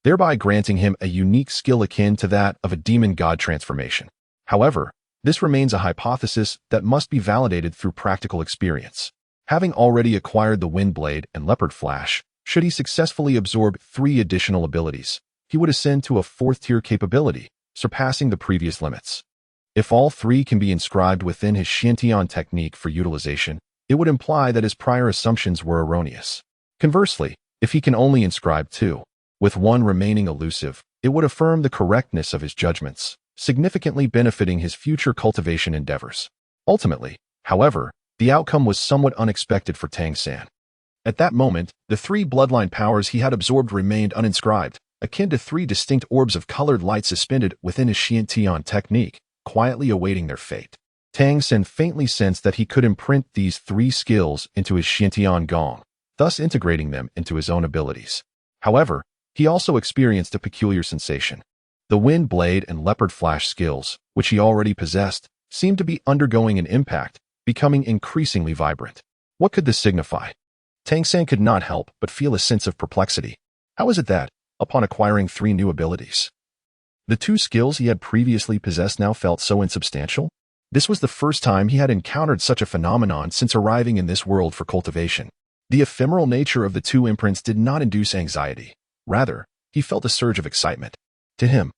thereby granting him a unique skill akin to that of a demon god transformation. However, this remains a hypothesis that must be validated through practical experience. Having already acquired the Wind Blade and Leopard Flash, should he successfully absorb 3 additional abilities, he would ascend to a 4th-tier capability, surpassing the previous limits. If all 3 can be inscribed within his Xiantian technique for utilization, it would imply that his prior assumptions were erroneous. Conversely, if he can only inscribe 2, with 1 remaining elusive, it would affirm the correctness of his judgments, significantly benefiting his future cultivation endeavors. Ultimately, however, the outcome was somewhat unexpected for Tang San. At that moment, the 3 bloodline powers he had absorbed remained uninscribed, akin to 3 distinct orbs of colored light suspended within his Xiantian technique, quietly awaiting their fate. Tang San faintly sensed that he could imprint these 3 skills into his Xiantian Gong, thus integrating them into his own abilities. However, he also experienced a peculiar sensation. The Wind Blade and Leopard Flash skills, which he already possessed, seemed to be undergoing an impact, becoming increasingly vibrant. What could this signify? Tang San could not help but feel a sense of perplexity. How is it that, upon acquiring 3 new abilities, The two skills he had previously possessed now felt so insubstantial. This was the first time he had encountered such a phenomenon since arriving in this world for cultivation. The ephemeral nature of the two imprints did not induce anxiety. Rather, he felt a surge of excitement. To him,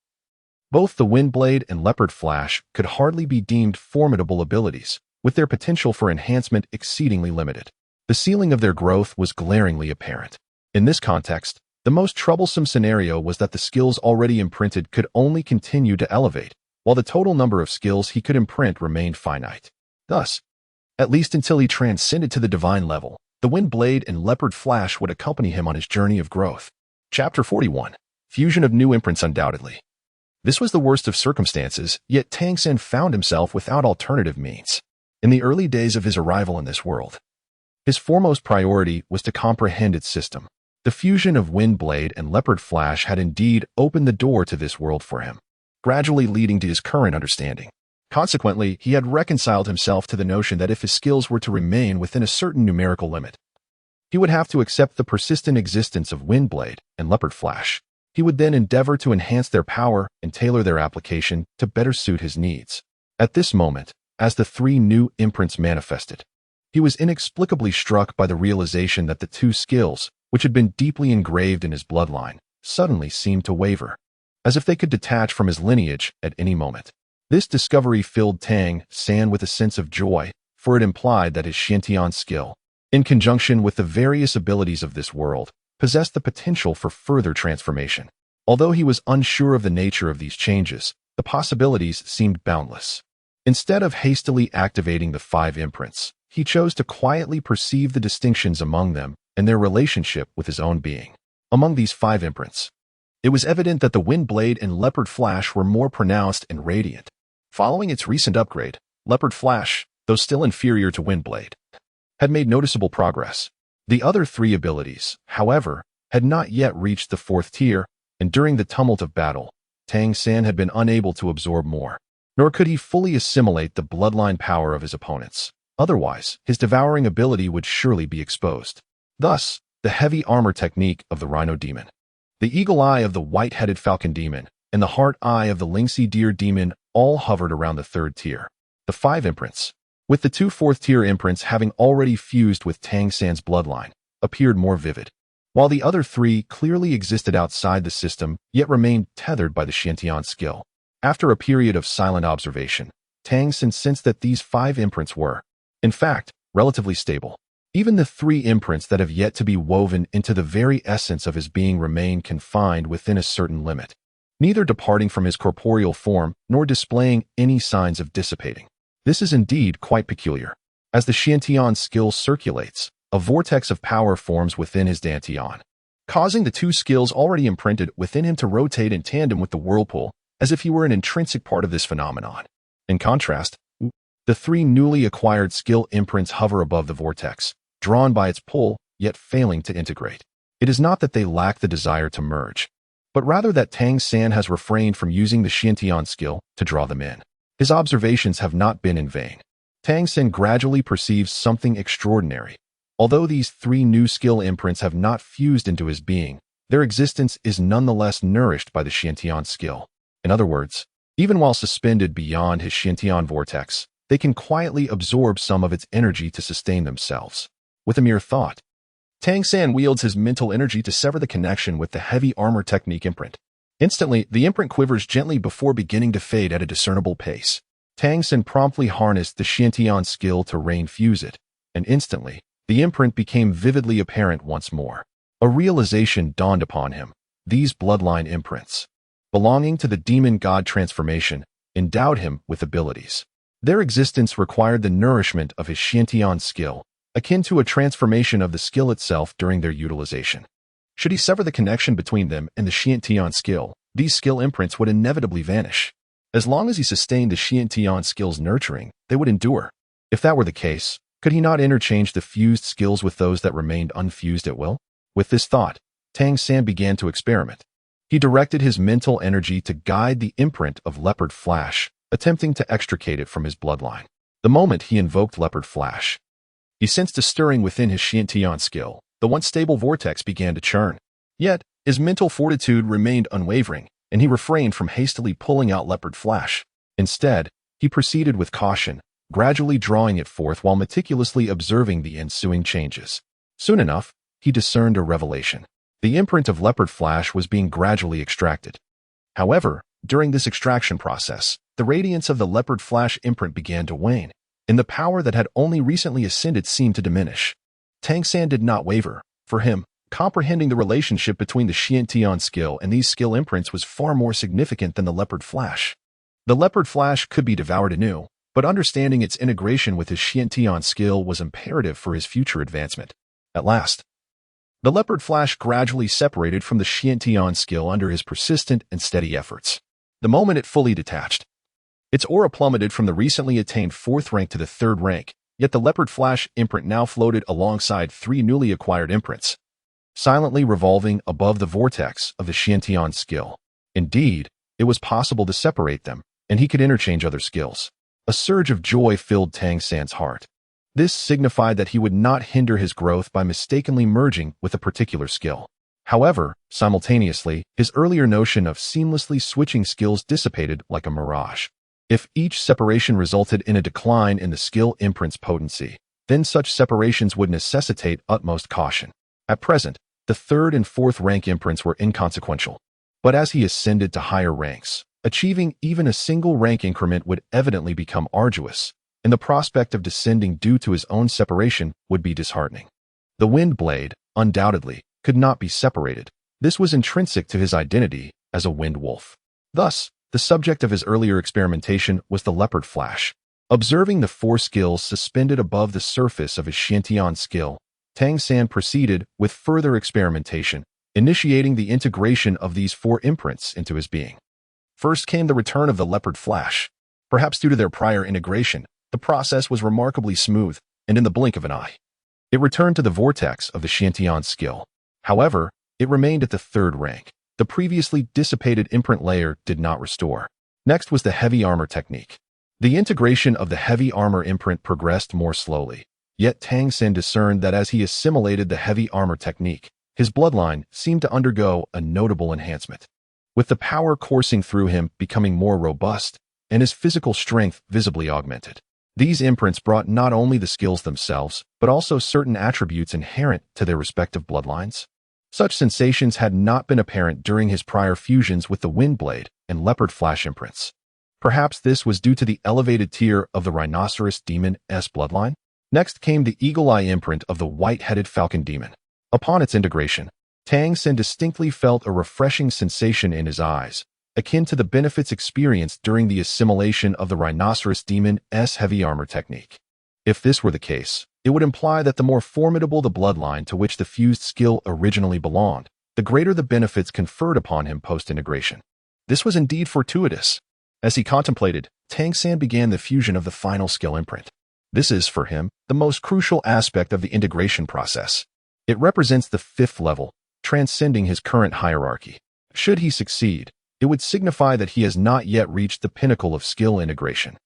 both the Windblade and Leopard Flash could hardly be deemed formidable abilities, with their potential for enhancement exceedingly limited. The ceiling of their growth was glaringly apparent. In this context, the most troublesome scenario was that the skills already imprinted could only continue to elevate, while the total number of skills he could imprint remained finite. Thus, at least until he transcended to the divine level, the Windblade and Leopard Flash would accompany him on his journey of growth. Chapter 41. Fusion of new imprints undoubtedly. This was the worst of circumstances, yet Tang Sen found himself without alternative means. In the early days of his arrival in this world, his foremost priority was to comprehend its system. The fusion of Windblade and Leopard Flash had indeed opened the door to this world for him, gradually leading to his current understanding. Consequently, he had reconciled himself to the notion that if his skills were to remain within a certain numerical limit, he would have to accept the persistent existence of Windblade and Leopard Flash. He would then endeavor to enhance their power and tailor their application to better suit his needs. At this moment, as the three new imprints manifested, he was inexplicably struck by the realization that the two skills, which had been deeply engraved in his bloodline, suddenly seemed to waver, as if they could detach from his lineage at any moment. This discovery filled Tang San with a sense of joy, for it implied that his Xiantian skill, in conjunction with the various abilities of this world, possessed the potential for further transformation. Although he was unsure of the nature of these changes, the possibilities seemed boundless. Instead of hastily activating the 5 imprints, he chose to quietly perceive the distinctions among them and their relationship with his own being. Among these 5 imprints, it was evident that the Windblade and Leopard Flash were more pronounced and radiant. Following its recent upgrade, Leopard Flash, though still inferior to Windblade, had made noticeable progress. The other 3 abilities, however, had not yet reached the 4th tier, and during the tumult of battle, Tang San had been unable to absorb more, nor could he fully assimilate the bloodline power of his opponents. Otherwise, his devouring ability would surely be exposed. Thus, the heavy armor technique of the Rhino Demon, the eagle eye of the white-headed Falcon Demon, and the heart eye of the Lynxy Deer Demon all hovered around the 3rd tier. The 5 imprints, with the 2 4th-tier imprints having already fused with Tang San's bloodline, appeared more vivid, while the other 3 clearly existed outside the system yet remained tethered by the Xiantian skill. After a period of silent observation, Tang San sensed that these 5 imprints were, in fact, relatively stable. Even the 3 imprints that have yet to be woven into the very essence of his being remain confined within a certain limit, neither departing from his corporeal form nor displaying any signs of dissipating. This is indeed quite peculiar. As the Xiantian skill circulates, a vortex of power forms within his dantian, causing the 2 skills already imprinted within him to rotate in tandem with the whirlpool, as if he were an intrinsic part of this phenomenon. In contrast, the 3 newly acquired skill imprints hover above the vortex, drawn by its pull, yet failing to integrate. It is not that they lack the desire to merge, but rather that Tang San has refrained from using the Xiantian skill to draw them in. His observations have not been in vain. Tang San gradually perceives something extraordinary. Although these 3 new skill imprints have not fused into his being, their existence is nonetheless nourished by the Xiantian skill. In other words, even while suspended beyond his Xiantian vortex, they can quietly absorb some of its energy to sustain themselves. With a mere thought, Tang San wields his mental energy to sever the connection with the heavy armor technique imprint. Instantly, the imprint quivers gently before beginning to fade at a discernible pace. Tang San promptly harnessed the Xiantian skill to rain-fuse it, and instantly, the imprint became vividly apparent once more. A realization dawned upon him. These bloodline imprints, belonging to the demon god transformation, endowed him with abilities. Their existence required the nourishment of his Xiantian skill, akin to a transformation of the skill itself during their utilization. Should he sever the connection between them and the Xiantian skill, these skill imprints would inevitably vanish. As long as he sustained the Xiantian skill's nurturing, they would endure. If that were the case, could he not interchange the fused skills with those that remained unfused at will? With this thought, Tang San began to experiment. He directed his mental energy to guide the imprint of Leopard Flash, attempting to extricate it from his bloodline. The moment he invoked Leopard Flash, he sensed a stirring within his Xiantian skill. The once stable vortex began to churn. Yet, his mental fortitude remained unwavering, and he refrained from hastily pulling out Leopard Flash. Instead, he proceeded with caution, gradually drawing it forth while meticulously observing the ensuing changes. Soon enough, he discerned a revelation. The imprint of Leopard Flash was being gradually extracted. However, during this extraction process, the radiance of the Leopard Flash imprint began to wane, and the power that had only recently ascended seemed to diminish. Tang San did not waver. For him, comprehending the relationship between the Xiantian skill and these skill imprints was far more significant than the Leopard Flash. The Leopard Flash could be devoured anew, but understanding its integration with his Xiantian skill was imperative for his future advancement. At last, the Leopard Flash gradually separated from the Xiantian skill under his persistent and steady efforts. The moment it fully detached, its aura plummeted from the recently attained 4th rank to the 3rd rank, yet the Leopard Flash imprint now floated alongside 3 newly acquired imprints, silently revolving above the vortex of the Xiantian skill. Indeed, it was possible to separate them, and he could interchange other skills. A surge of joy filled Tang San's heart. This signified that he would not hinder his growth by mistakenly merging with a particular skill. However, simultaneously, his earlier notion of seamlessly switching skills dissipated like a mirage. If each separation resulted in a decline in the skill imprint's potency, then such separations would necessitate utmost caution. At present, the 3rd and 4th rank imprints were inconsequential. But as he ascended to higher ranks, achieving even a single rank increment would evidently become arduous, and the prospect of descending due to his own separation would be disheartening. The wind blade, undoubtedly, could not be separated. This was intrinsic to his identity as a wind wolf. Thus, the subject of his earlier experimentation was the Leopard Flash. Observing the 4 skills suspended above the surface of his Xiantian skill, Tang San proceeded with further experimentation, initiating the integration of these 4 imprints into his being. First came the return of the Leopard Flash. Perhaps due to their prior integration, the process was remarkably smooth, and in the blink of an eye, it returned to the vortex of the Xiantian skill. However, it remained at the 3rd rank. The previously dissipated imprint layer did not restore. Next was the heavy armor technique. The integration of the heavy armor imprint progressed more slowly, yet Tang San discerned that as he assimilated the heavy armor technique, his bloodline seemed to undergo a notable enhancement. With the power coursing through him becoming more robust, and his physical strength visibly augmented. These imprints brought not only the skills themselves, but also certain attributes inherent to their respective bloodlines. Such sensations had not been apparent during his prior fusions with the Windblade and Leopard Flash imprints. Perhaps this was due to the elevated tier of the Rhinoceros Demon's bloodline. Next came the Eagle Eye imprint of the White-Headed Falcon Demon. Upon its integration, Tang San distinctly felt a refreshing sensation in his eyes, akin to the benefits experienced during the assimilation of the Rhinoceros Demon's heavy armor technique. If this were the case, it would imply that the more formidable the bloodline to which the fused skill originally belonged, the greater the benefits conferred upon him post-integration. This was indeed fortuitous. As he contemplated, Tang San began the fusion of the final skill imprint. This is, for him, the most crucial aspect of the integration process. It represents the 5th level, transcending his current hierarchy. Should he succeed, it would signify that he has not yet reached the pinnacle of skill integration.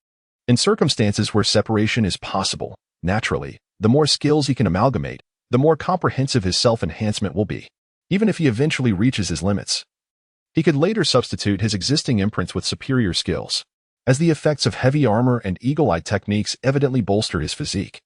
In circumstances where separation is possible, naturally, the more skills he can amalgamate, the more comprehensive his self-enhancement will be. Even if he eventually reaches his limits, he could later substitute his existing imprints with superior skills, as the effects of heavy armor and eagle eye techniques evidently bolster his physique.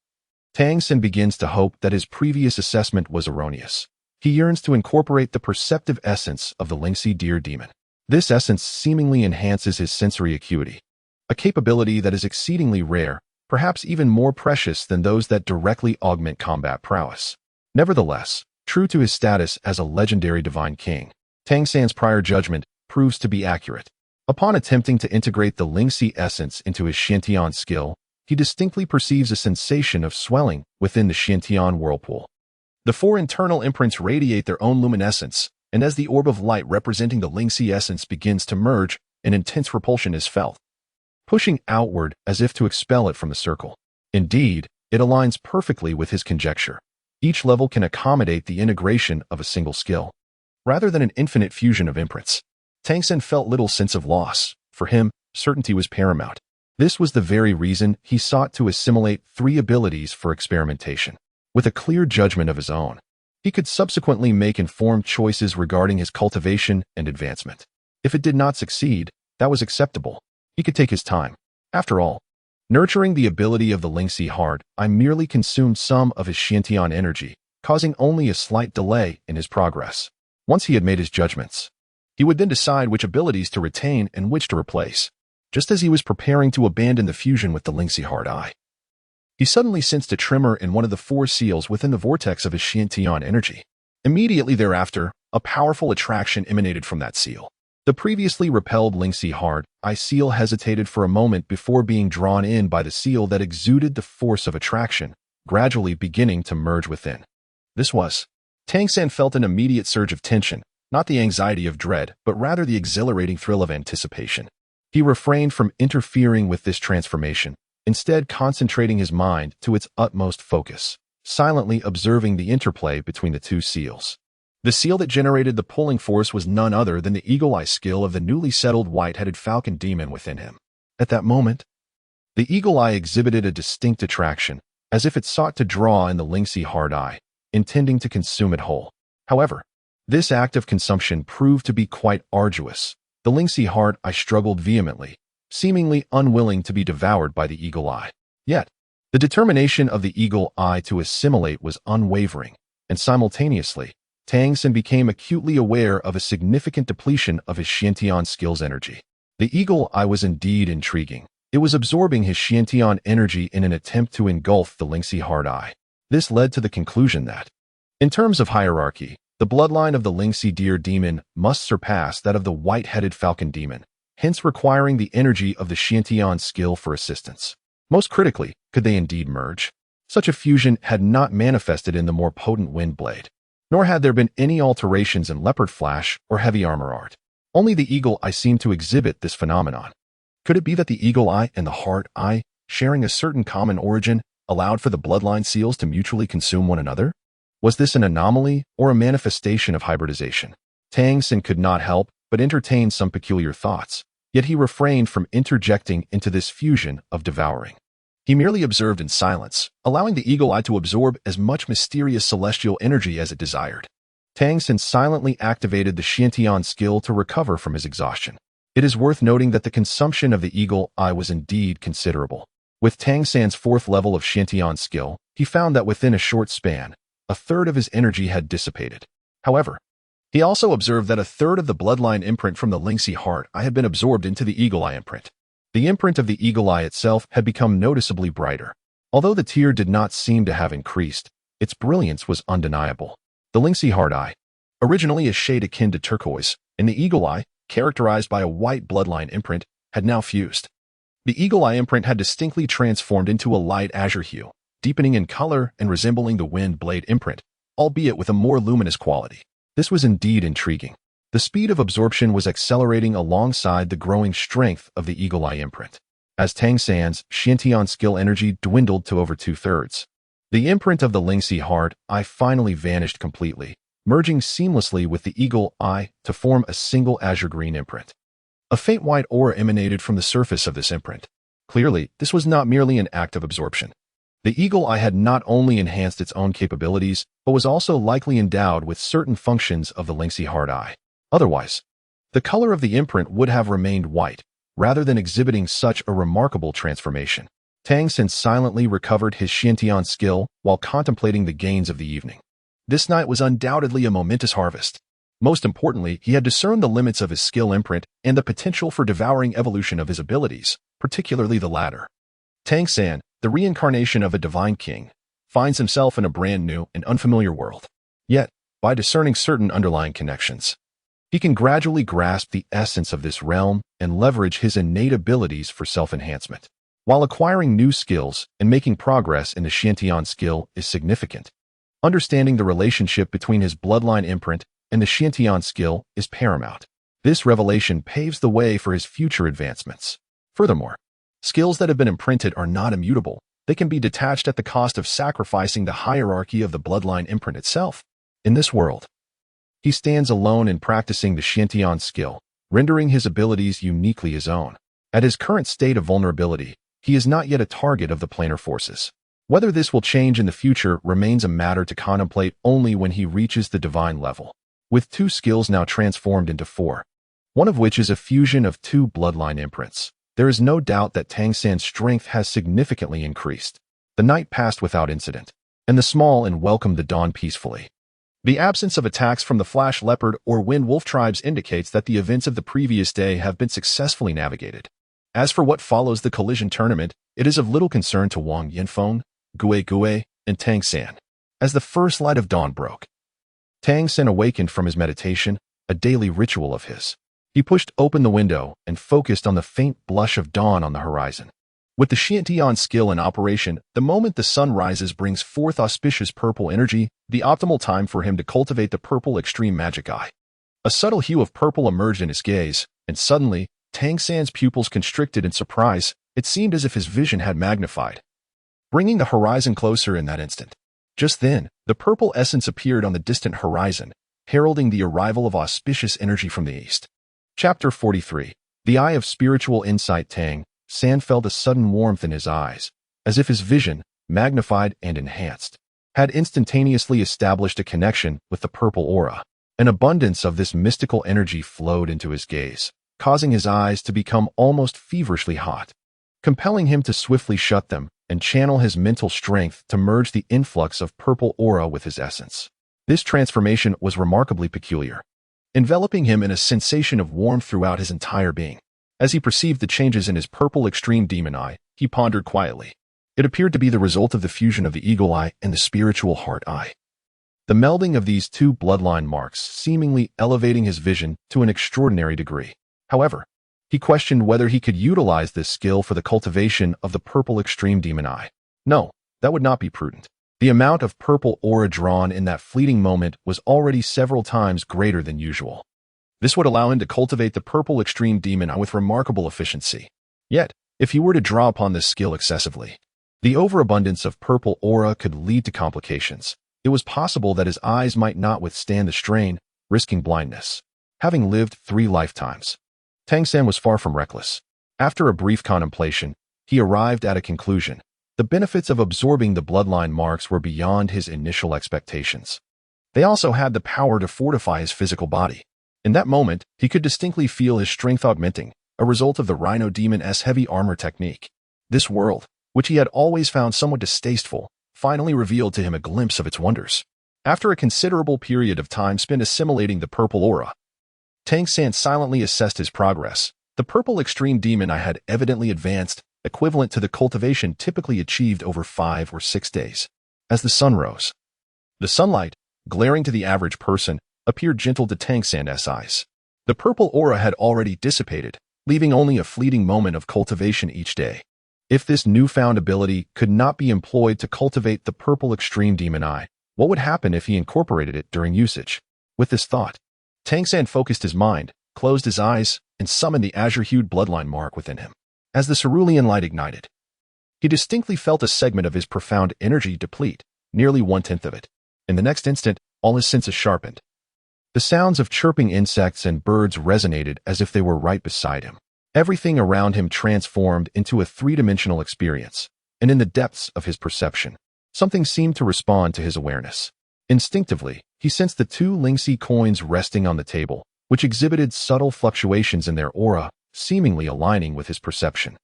Tang San begins to hope that his previous assessment was erroneous. He yearns to incorporate the perceptive essence of the Lingxi Deer Demon. This essence seemingly enhances his sensory acuity, a capability that is exceedingly rare, perhaps even more precious than those that directly augment combat prowess. Nevertheless, true to his status as a legendary divine king, Tang San's prior judgment proves to be accurate. Upon attempting to integrate the Lingxi essence into his Xiantian skill, he distinctly perceives a sensation of swelling within the Xiantian whirlpool. The 4 internal imprints radiate their own luminescence, and as the orb of light representing the Lingxi essence begins to merge, an intense repulsion is felt, pushing outward as if to expel it from the circle. Indeed, it aligns perfectly with his conjecture. Each level can accommodate the integration of a single skill, rather than an infinite fusion of imprints. Tang San felt little sense of loss. For him, certainty was paramount. This was the very reason he sought to assimilate 3 abilities for experimentation. With a clear judgment of his own, he could subsequently make informed choices regarding his cultivation and advancement. If it did not succeed, that was acceptable. He could take his time. After all, nurturing the ability of the Lingxi heart, I merely consumed some of his Xiantian energy, causing only a slight delay in his progress. Once he had made his judgments, he would then decide which abilities to retain and which to replace. Just as he was preparing to abandon the fusion with the Lingxi heart eye, he suddenly sensed a tremor in one of the 4 seals within the vortex of his Xiantian energy. Immediately thereafter, a powerful attraction emanated from that seal. The previously repelled Lingxi heart eye seal hesitated for a moment before being drawn in by the seal that exuded the force of attraction, gradually beginning to merge within. This was. Tang San felt an immediate surge of tension, not the anxiety of dread, but rather the exhilarating thrill of anticipation. He refrained from interfering with this transformation, instead concentrating his mind to its utmost focus, silently observing the interplay between the 2 seals. The seal that generated the pulling force was none other than the eagle eye skill of the newly settled white-headed falcon demon within him. At that moment, the eagle eye exhibited a distinct attraction, as if it sought to draw in the Lingxi heart eye, intending to consume it whole. However, this act of consumption proved to be quite arduous. The Lingxi heart eye struggled vehemently, seemingly unwilling to be devoured by the eagle eye. Yet, the determination of the eagle eye to assimilate was unwavering, and simultaneously, Tang San became acutely aware of a significant depletion of his Xiantian skills energy. The eagle eye was indeed intriguing. It was absorbing his Xiantian energy in an attempt to engulf the Lingxi heart eye. This led to the conclusion that, in terms of hierarchy, the bloodline of the Lingxi deer demon must surpass that of the white-headed falcon demon, hence requiring the energy of the Xiantian skill for assistance. Most critically, could they indeed merge? Such a fusion had not manifested in the more potent wind blade, nor had there been any alterations in leopard flash or heavy armor art. Only the eagle eye seemed to exhibit this phenomenon. Could it be that the eagle eye and the heart eye, sharing a certain common origin, allowed for the bloodline seals to mutually consume one another? Was this an anomaly or a manifestation of hybridization? Tang San could not help but entertain some peculiar thoughts, yet he refrained from interjecting into this fusion of devouring. He merely observed in silence, allowing the eagle eye to absorb as much mysterious celestial energy as it desired. Tang San silently activated the Xiantian skill to recover from his exhaustion. It is worth noting that the consumption of the eagle eye was indeed considerable. With Tang San's 4th level of Xiantian skill, he found that within a short span, a third of his energy had dissipated. However, he also observed that a third of the bloodline imprint from the Lingxi heart eye had been absorbed into the eagle eye imprint. The imprint of the eagle eye itself had become noticeably brighter. Although the tear did not seem to have increased, its brilliance was undeniable. The Lingxi heart eye, originally a shade akin to turquoise, and the eagle eye, characterized by a white bloodline imprint, had now fused. The eagle eye imprint had distinctly transformed into a light azure hue, deepening in color and resembling the wind blade imprint, albeit with a more luminous quality. This was indeed intriguing. The speed of absorption was accelerating alongside the growing strength of the eagle eye imprint. As Tang San's Xiantian skill energy dwindled to over 2/3, the imprint of the Lingxi heart eye finally vanished completely, merging seamlessly with the eagle eye to form a single azure green imprint. A faint white aura emanated from the surface of this imprint. Clearly, this was not merely an act of absorption. The eagle eye had not only enhanced its own capabilities, but was also likely endowed with certain functions of the Lingxi heart eye. Otherwise, the color of the imprint would have remained white, rather than exhibiting such a remarkable transformation. Tang San silently recovered his Xiantian skill while contemplating the gains of the evening. This night was undoubtedly a momentous harvest. Most importantly, he had discerned the limits of his skill imprint and the potential for devouring evolution of his abilities, particularly the latter. Tang San, the reincarnation of a divine king, finds himself in a brand new and unfamiliar world. Yet, by discerning certain underlying connections, he can gradually grasp the essence of this realm and leverage his innate abilities for self-enhancement. While acquiring new skills and making progress in the Xiantian skill is significant, understanding the relationship between his bloodline imprint and the Xiantian skill is paramount. This revelation paves the way for his future advancements. Furthermore, skills that have been imprinted are not immutable. They can be detached at the cost of sacrificing the hierarchy of the bloodline imprint itself. In this world, he stands alone in practicing the Xiantian skill, rendering his abilities uniquely his own. At his current state of vulnerability, he is not yet a target of the planar forces. Whether this will change in the future remains a matter to contemplate only when he reaches the divine level. With 2 skills now transformed into 4, one of which is a fusion of two bloodline imprints. There is no doubt that Tang San's strength has significantly increased. The night passed without incident, and the small and welcomed the dawn peacefully. The absence of attacks from the Flash Leopard or Wind Wolf tribes indicates that the events of the previous day have been successfully navigated. As for what follows the collision tournament, it is of little concern to Wang Yinfeng, Gue Gue, and Tang San. As the first light of dawn broke, Tang San awakened from his meditation, a daily ritual of his. He pushed open the window and focused on the faint blush of dawn on the horizon. With the Xiantian skill in operation, the moment the sun rises brings forth auspicious purple energy, the optimal time for him to cultivate the purple extreme magic eye. A subtle hue of purple emerged in his gaze, and suddenly, Tang San's pupils constricted in surprise. It seemed as if his vision had magnified, bringing the horizon closer in that instant. Just then, the purple essence appeared on the distant horizon, heralding the arrival of auspicious energy from the east. Chapter 43. The Eye of Spiritual Insight. Tang San felt a sudden warmth in his eyes, as if his vision, magnified and enhanced, had instantaneously established a connection with the purple aura. An abundance of this mystical energy flowed into his gaze, causing his eyes to become almost feverishly hot, compelling him to swiftly shut them and channel his mental strength to merge the influx of purple aura with his essence. This transformation was remarkably peculiar, enveloping him in a sensation of warmth throughout his entire being. As he perceived the changes in his purple extreme demon eye, he pondered quietly. It appeared to be the result of the fusion of the eagle eye and the spiritual heart eye. The melding of these two bloodline marks seemingly elevating his vision to an extraordinary degree. However, he questioned whether he could utilize this skill for the cultivation of the purple extreme demon eye. No, that would not be prudent. The amount of purple aura drawn in that fleeting moment was already several times greater than usual. This would allow him to cultivate the purple extreme demon eye with remarkable efficiency. Yet, if he were to draw upon this skill excessively, the overabundance of purple aura could lead to complications. It was possible that his eyes might not withstand the strain, risking blindness. Having lived 3 lifetimes, Tang San was far from reckless. After a brief contemplation, he arrived at a conclusion. The benefits of absorbing the bloodline marks were beyond his initial expectations. They also had the power to fortify his physical body. In that moment, he could distinctly feel his strength augmenting, a result of the Rhino Demon's heavy armor technique. This world, which he had always found somewhat distasteful, finally revealed to him a glimpse of its wonders. After a considerable period of time spent assimilating the purple aura, Tang San silently assessed his progress. The purple extreme demon eye had evidently advanced, equivalent to the cultivation typically achieved over 5 or 6 days. As the sun rose, the sunlight, glaring to the average person, appeared gentle to Tang San's eyes. The purple aura had already dissipated, leaving only a fleeting moment of cultivation each day. If this newfound ability could not be employed to cultivate the purple extreme demon eye, what would happen if he incorporated it during usage? With this thought, Tang San focused his mind, closed his eyes, and summoned the azure-hued bloodline mark within him. As the cerulean light ignited, he distinctly felt a segment of his profound energy deplete, nearly 1/10 of it. In the next instant, all his senses sharpened. The sounds of chirping insects and birds resonated as if they were right beside him. Everything around him transformed into a 3-dimensional experience, and in the depths of his perception, something seemed to respond to his awareness. Instinctively, he sensed the 2 Lingxi coins resting on the table, which exhibited subtle fluctuations in their aura, seemingly aligning with his perception.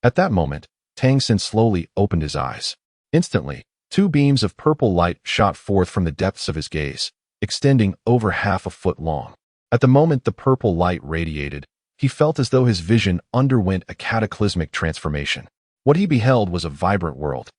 At that moment, Tang San slowly opened his eyes. Instantly, 2 beams of purple light shot forth from the depths of his gaze, extending over half a foot long. At the moment the purple light radiated, he felt as though his vision underwent a cataclysmic transformation. What he beheld was a vibrant world.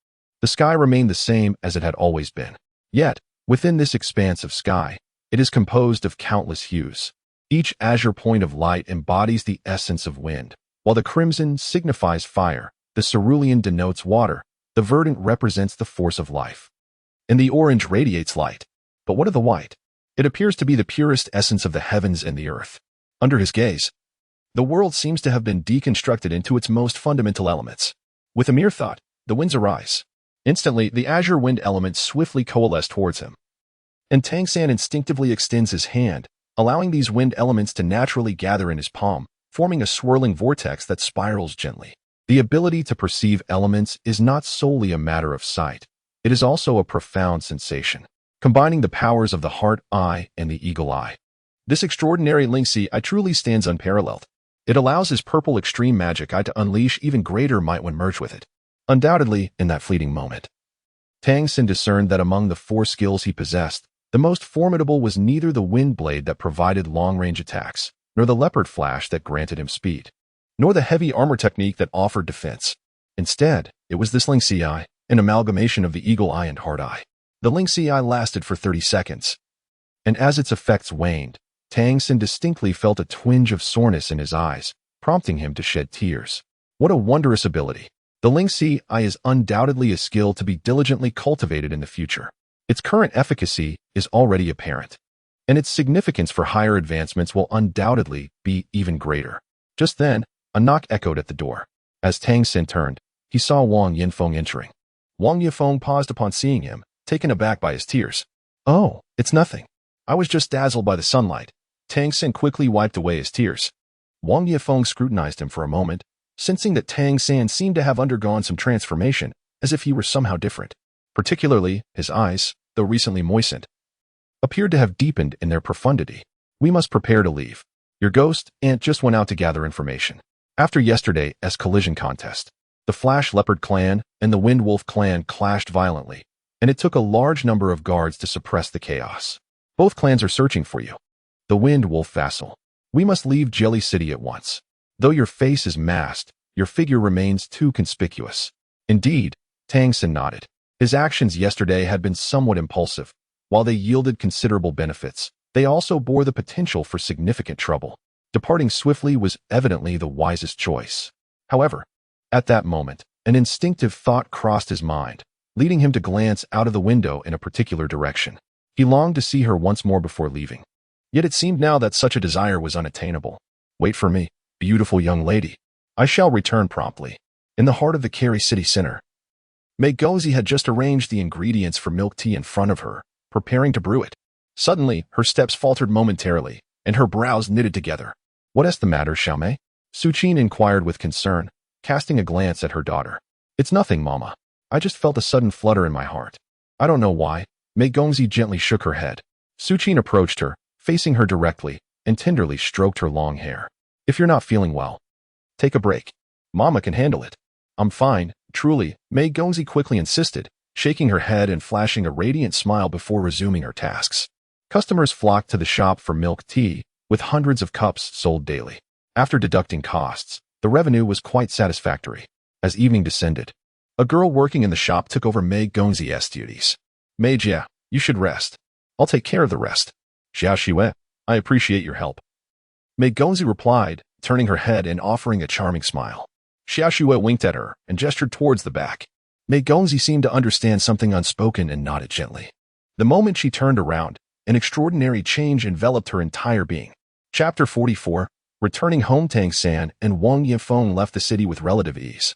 The sky remained the same as it had always been. Yet, within this expanse of sky, it is composed of countless hues. Each azure point of light embodies the essence of wind, while the crimson signifies fire, the cerulean denotes water, the verdant represents the force of life, and the orange radiates light. But what of the white? It appears to be the purest essence of the heavens and the earth. Under his gaze, the world seems to have been deconstructed into its most fundamental elements. With a mere thought, the winds arise. Instantly, the azure wind elements swiftly coalesce towards him, and Tang San instinctively extends his hand, allowing these wind elements to naturally gather in his palm, forming a swirling vortex that spirals gently. The ability to perceive elements is not solely a matter of sight. It is also a profound sensation, combining the powers of the heart eye and the eagle eye. This extraordinary Lingxi I truly stands unparalleled. It allows his purple extreme magic I to unleash even greater might when merged with it. Undoubtedly, in that fleeting moment, Tang Xin discerned that among the 4 skills he possessed, the most formidable was neither the wind blade that provided long-range attacks, nor the leopard flash that granted him speed, nor the heavy armor technique that offered defense. Instead, it was this Lingxi Eye, an amalgamation of the eagle eye and heart eye. The Lingxi Eye lasted for 30 seconds, and as its effects waned, Tang Xin distinctly felt a twinge of soreness in his eyes, prompting him to shed tears. What a wondrous ability! The Lingxi Eye is undoubtedly a skill to be diligently cultivated in the future. Its current efficacy is already apparent, and its significance for higher advancements will undoubtedly be even greater. Just then, a knock echoed at the door. As Tang Xin turned, he saw Wang Yinfeng entering. Wang Yinfeng paused upon seeing him, taken aback by his tears. "Oh, it's nothing. I was just dazzled by the sunlight." Tang Xin quickly wiped away his tears. Wang Yifeng scrutinized him for a moment, sensing that Tang Xin seemed to have undergone some transformation, as if he were somehow different. Particularly, his eyes, though recently moistened, appeared to have deepened in their profundity. "We must prepare to leave. Your ghost aunt just went out to gather information. After yesterday's collision contest, the Flash Leopard clan and the Wind Wolf clan clashed violently, and it took a large number of guards to suppress the chaos. Both clans are searching for you. The Wind Wolf vassal. We must leave Jelly City at once. Though your face is masked, your figure remains too conspicuous." Indeed, Tang Xin nodded. His actions yesterday had been somewhat impulsive. While they yielded considerable benefits, they also bore the potential for significant trouble. Departing swiftly was evidently the wisest choice. However, at that moment, an instinctive thought crossed his mind, leading him to glance out of the window in a particular direction. He longed to see her once more before leaving. Yet it seemed now that such a desire was unattainable. "Wait for me, beautiful young lady. I shall return promptly." In the heart of the Cary City Center, Mei Gongzi had just arranged the ingredients for milk tea in front of her, preparing to brew it. Suddenly, her steps faltered momentarily, and her brows knitted together. "What is the matter, Xiaomei?" Su Qin inquired with concern, casting a glance at her daughter. "It's nothing, Mama. I just felt a sudden flutter in my heart. I don't know why." Mei Gongzi gently shook her head. Su Qin approached her, facing her directly, and tenderly stroked her long hair. "If you're not feeling well, take a break. Mama can handle it." "I'm fine, truly," Mei Gongzi quickly insisted, shaking her head and flashing a radiant smile before resuming her tasks. Customers flocked to the shop for milk tea, with hundreds of cups sold daily. After deducting costs, the revenue was quite satisfactory. As evening descended, a girl working in the shop took over Mei Gongzi's duties. "Mei Jia, you should rest. I'll take care of the rest." "Xia Xue, I appreciate your help," Mei Gongzi replied, turning her head and offering a charming smile. Xia Xue winked at her and gestured towards the back. Mei Gongzi seemed to understand something unspoken and nodded gently. The moment she turned around, an extraordinary change enveloped her entire being. Chapter 44. Returning home. Tang San and Wang Yifeng left the city with relative ease.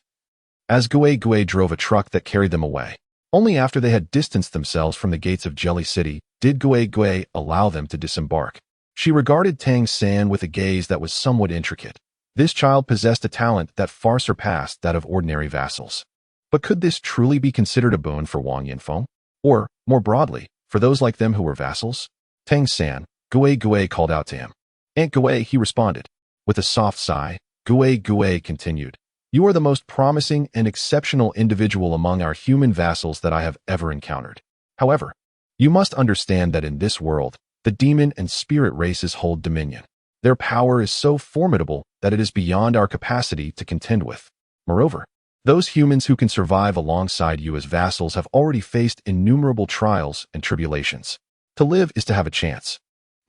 As Gui drove a truck that carried them away, only after they had distanced themselves from the gates of Jelly City did Gui allow them to disembark. She regarded Tang San with a gaze that was somewhat intricate. This child possessed a talent that far surpassed that of ordinary vassals. But could this truly be considered a boon for Wang Yinfeng? Or, more broadly, for those like them who were vassals? "Tang San," Gui called out to him. "Aunt Gui," he responded. With a soft sigh, Gui continued, "You are the most promising and exceptional individual among our human vassals that I have ever encountered. However, you must understand that in this world, the demon and spirit races hold dominion. Their power is so formidable that it is beyond our capacity to contend with. Moreover, those humans who can survive alongside you as vassals have already faced innumerable trials and tribulations. To live is to have a chance.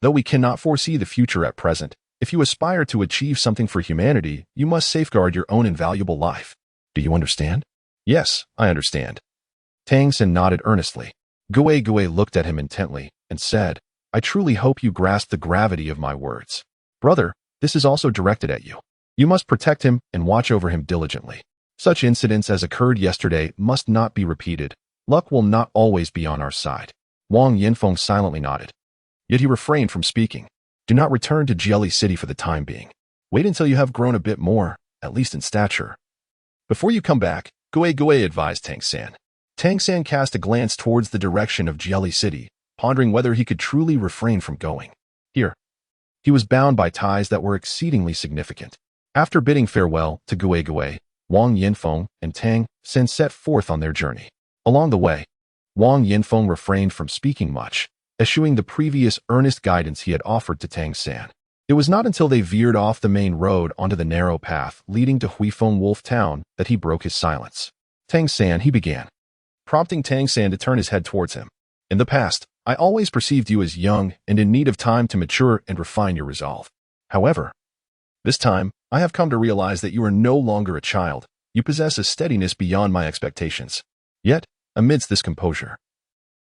Though we cannot foresee the future at present, if you aspire to achieve something for humanity, you must safeguard your own invaluable life. Do you understand?" "Yes, I understand." Tang Xin nodded earnestly. Gui looked at him intently and said, "I truly hope you grasp the gravity of my words. Brother, this is also directed at you. You must protect him and watch over him diligently. Such incidents as occurred yesterday must not be repeated. Luck will not always be on our side." Wang Yinfeng silently nodded. Yet he refrained from speaking. "Do not return to Jelly City for the time being. Wait until you have grown a bit more, at least in stature. Before you come back," Gui advised Tang San. Tang San cast a glance towards the direction of Jelly City, pondering whether he could truly refrain from going. "Here, He was bound by ties that were exceedingly significant. After bidding farewell to Gui, Wang Yinfeng and Tang Sen set forth on their journey. Along the way, Wang Yinfeng refrained from speaking much, eschewing the previous earnest guidance he had offered to Tang San. It was not until they veered off the main road onto the narrow path leading to Huifeng Wolf Town that he broke his silence. Tang San, he began, prompting Tang San to turn his head towards him. In the past, I always perceived you as young and in need of time to mature and refine your resolve. However, this time, I have come to realize that you are no longer a child. You possess a steadiness beyond my expectations. Yet, amidst this composure,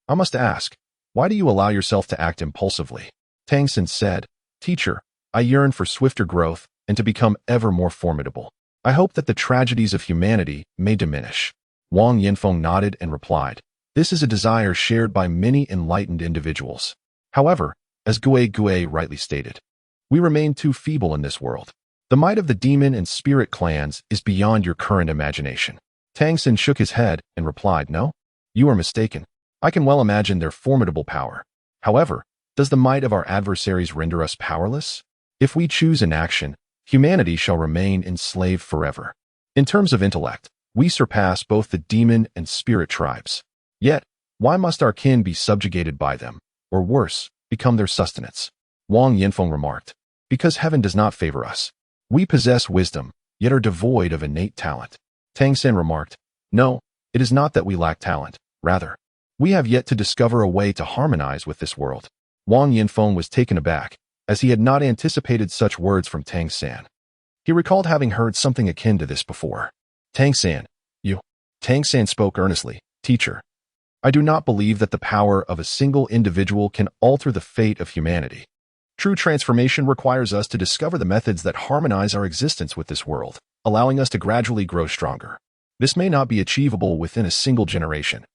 I must ask, why do you allow yourself to act impulsively? Tang San said, Teacher, I yearn for swifter growth and to become ever more formidable. I hope that the tragedies of humanity may diminish. Wang Yinfeng nodded and replied, This is a desire shared by many enlightened individuals. However, as Gui rightly stated, we remain too feeble in this world. The might of the demon and spirit clans is beyond your current imagination. Tang San shook his head and replied, No, you are mistaken. I can well imagine their formidable power. However, does the might of our adversaries render us powerless? If we choose inaction, humanity shall remain enslaved forever. In terms of intellect, we surpass both the demon and spirit tribes. Yet, why must our kin be subjugated by them, or worse, become their sustenance? Wang Yinfeng remarked, Because heaven does not favor us. We possess wisdom, yet are devoid of innate talent. Tang San remarked, No, it is not that we lack talent. Rather, we have yet to discover a way to harmonize with this world. Wang Yinfeng was taken aback, as he had not anticipated such words from Tang San. He recalled having heard something akin to this before. Tang San, you. Tang San spoke earnestly, Teacher, I do not believe that the power of a single individual can alter the fate of humanity. True transformation requires us to discover the methods that harmonize our existence with this world, allowing us to gradually grow stronger. This may not be achievable within a single generation.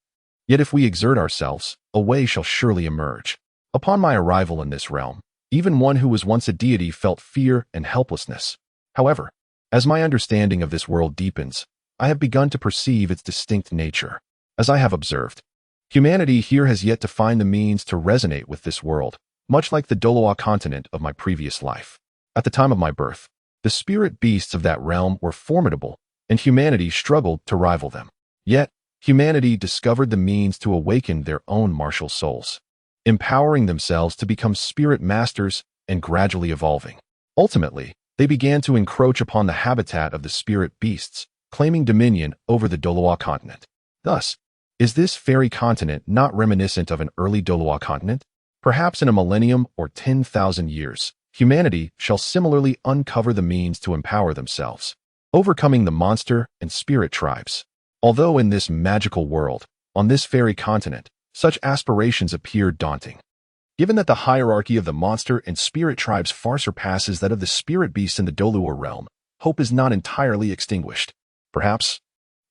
Yet if we exert ourselves, a way shall surely emerge. Upon my arrival in this realm, even one who was once a deity felt fear and helplessness. However, as my understanding of this world deepens, I have begun to perceive its distinct nature. As I have observed, humanity here has yet to find the means to resonate with this world, much like the Doloa continent of my previous life. At the time of my birth, the spirit beasts of that realm were formidable, and humanity struggled to rival them. Yet, humanity discovered the means to awaken their own martial souls, empowering themselves to become spirit masters and gradually evolving. Ultimately, they began to encroach upon the habitat of the spirit beasts, claiming dominion over the Doloa continent. Thus, is this fairy continent not reminiscent of an early Doloa continent? Perhaps in a millennium or 10,000 years, humanity shall similarly uncover the means to empower themselves, overcoming the monster and spirit tribes. Although in this magical world, on this fairy continent, such aspirations appear daunting. Given that the hierarchy of the monster and spirit tribes far surpasses that of the spirit beasts in the Dolua realm, hope is not entirely extinguished. Perhaps,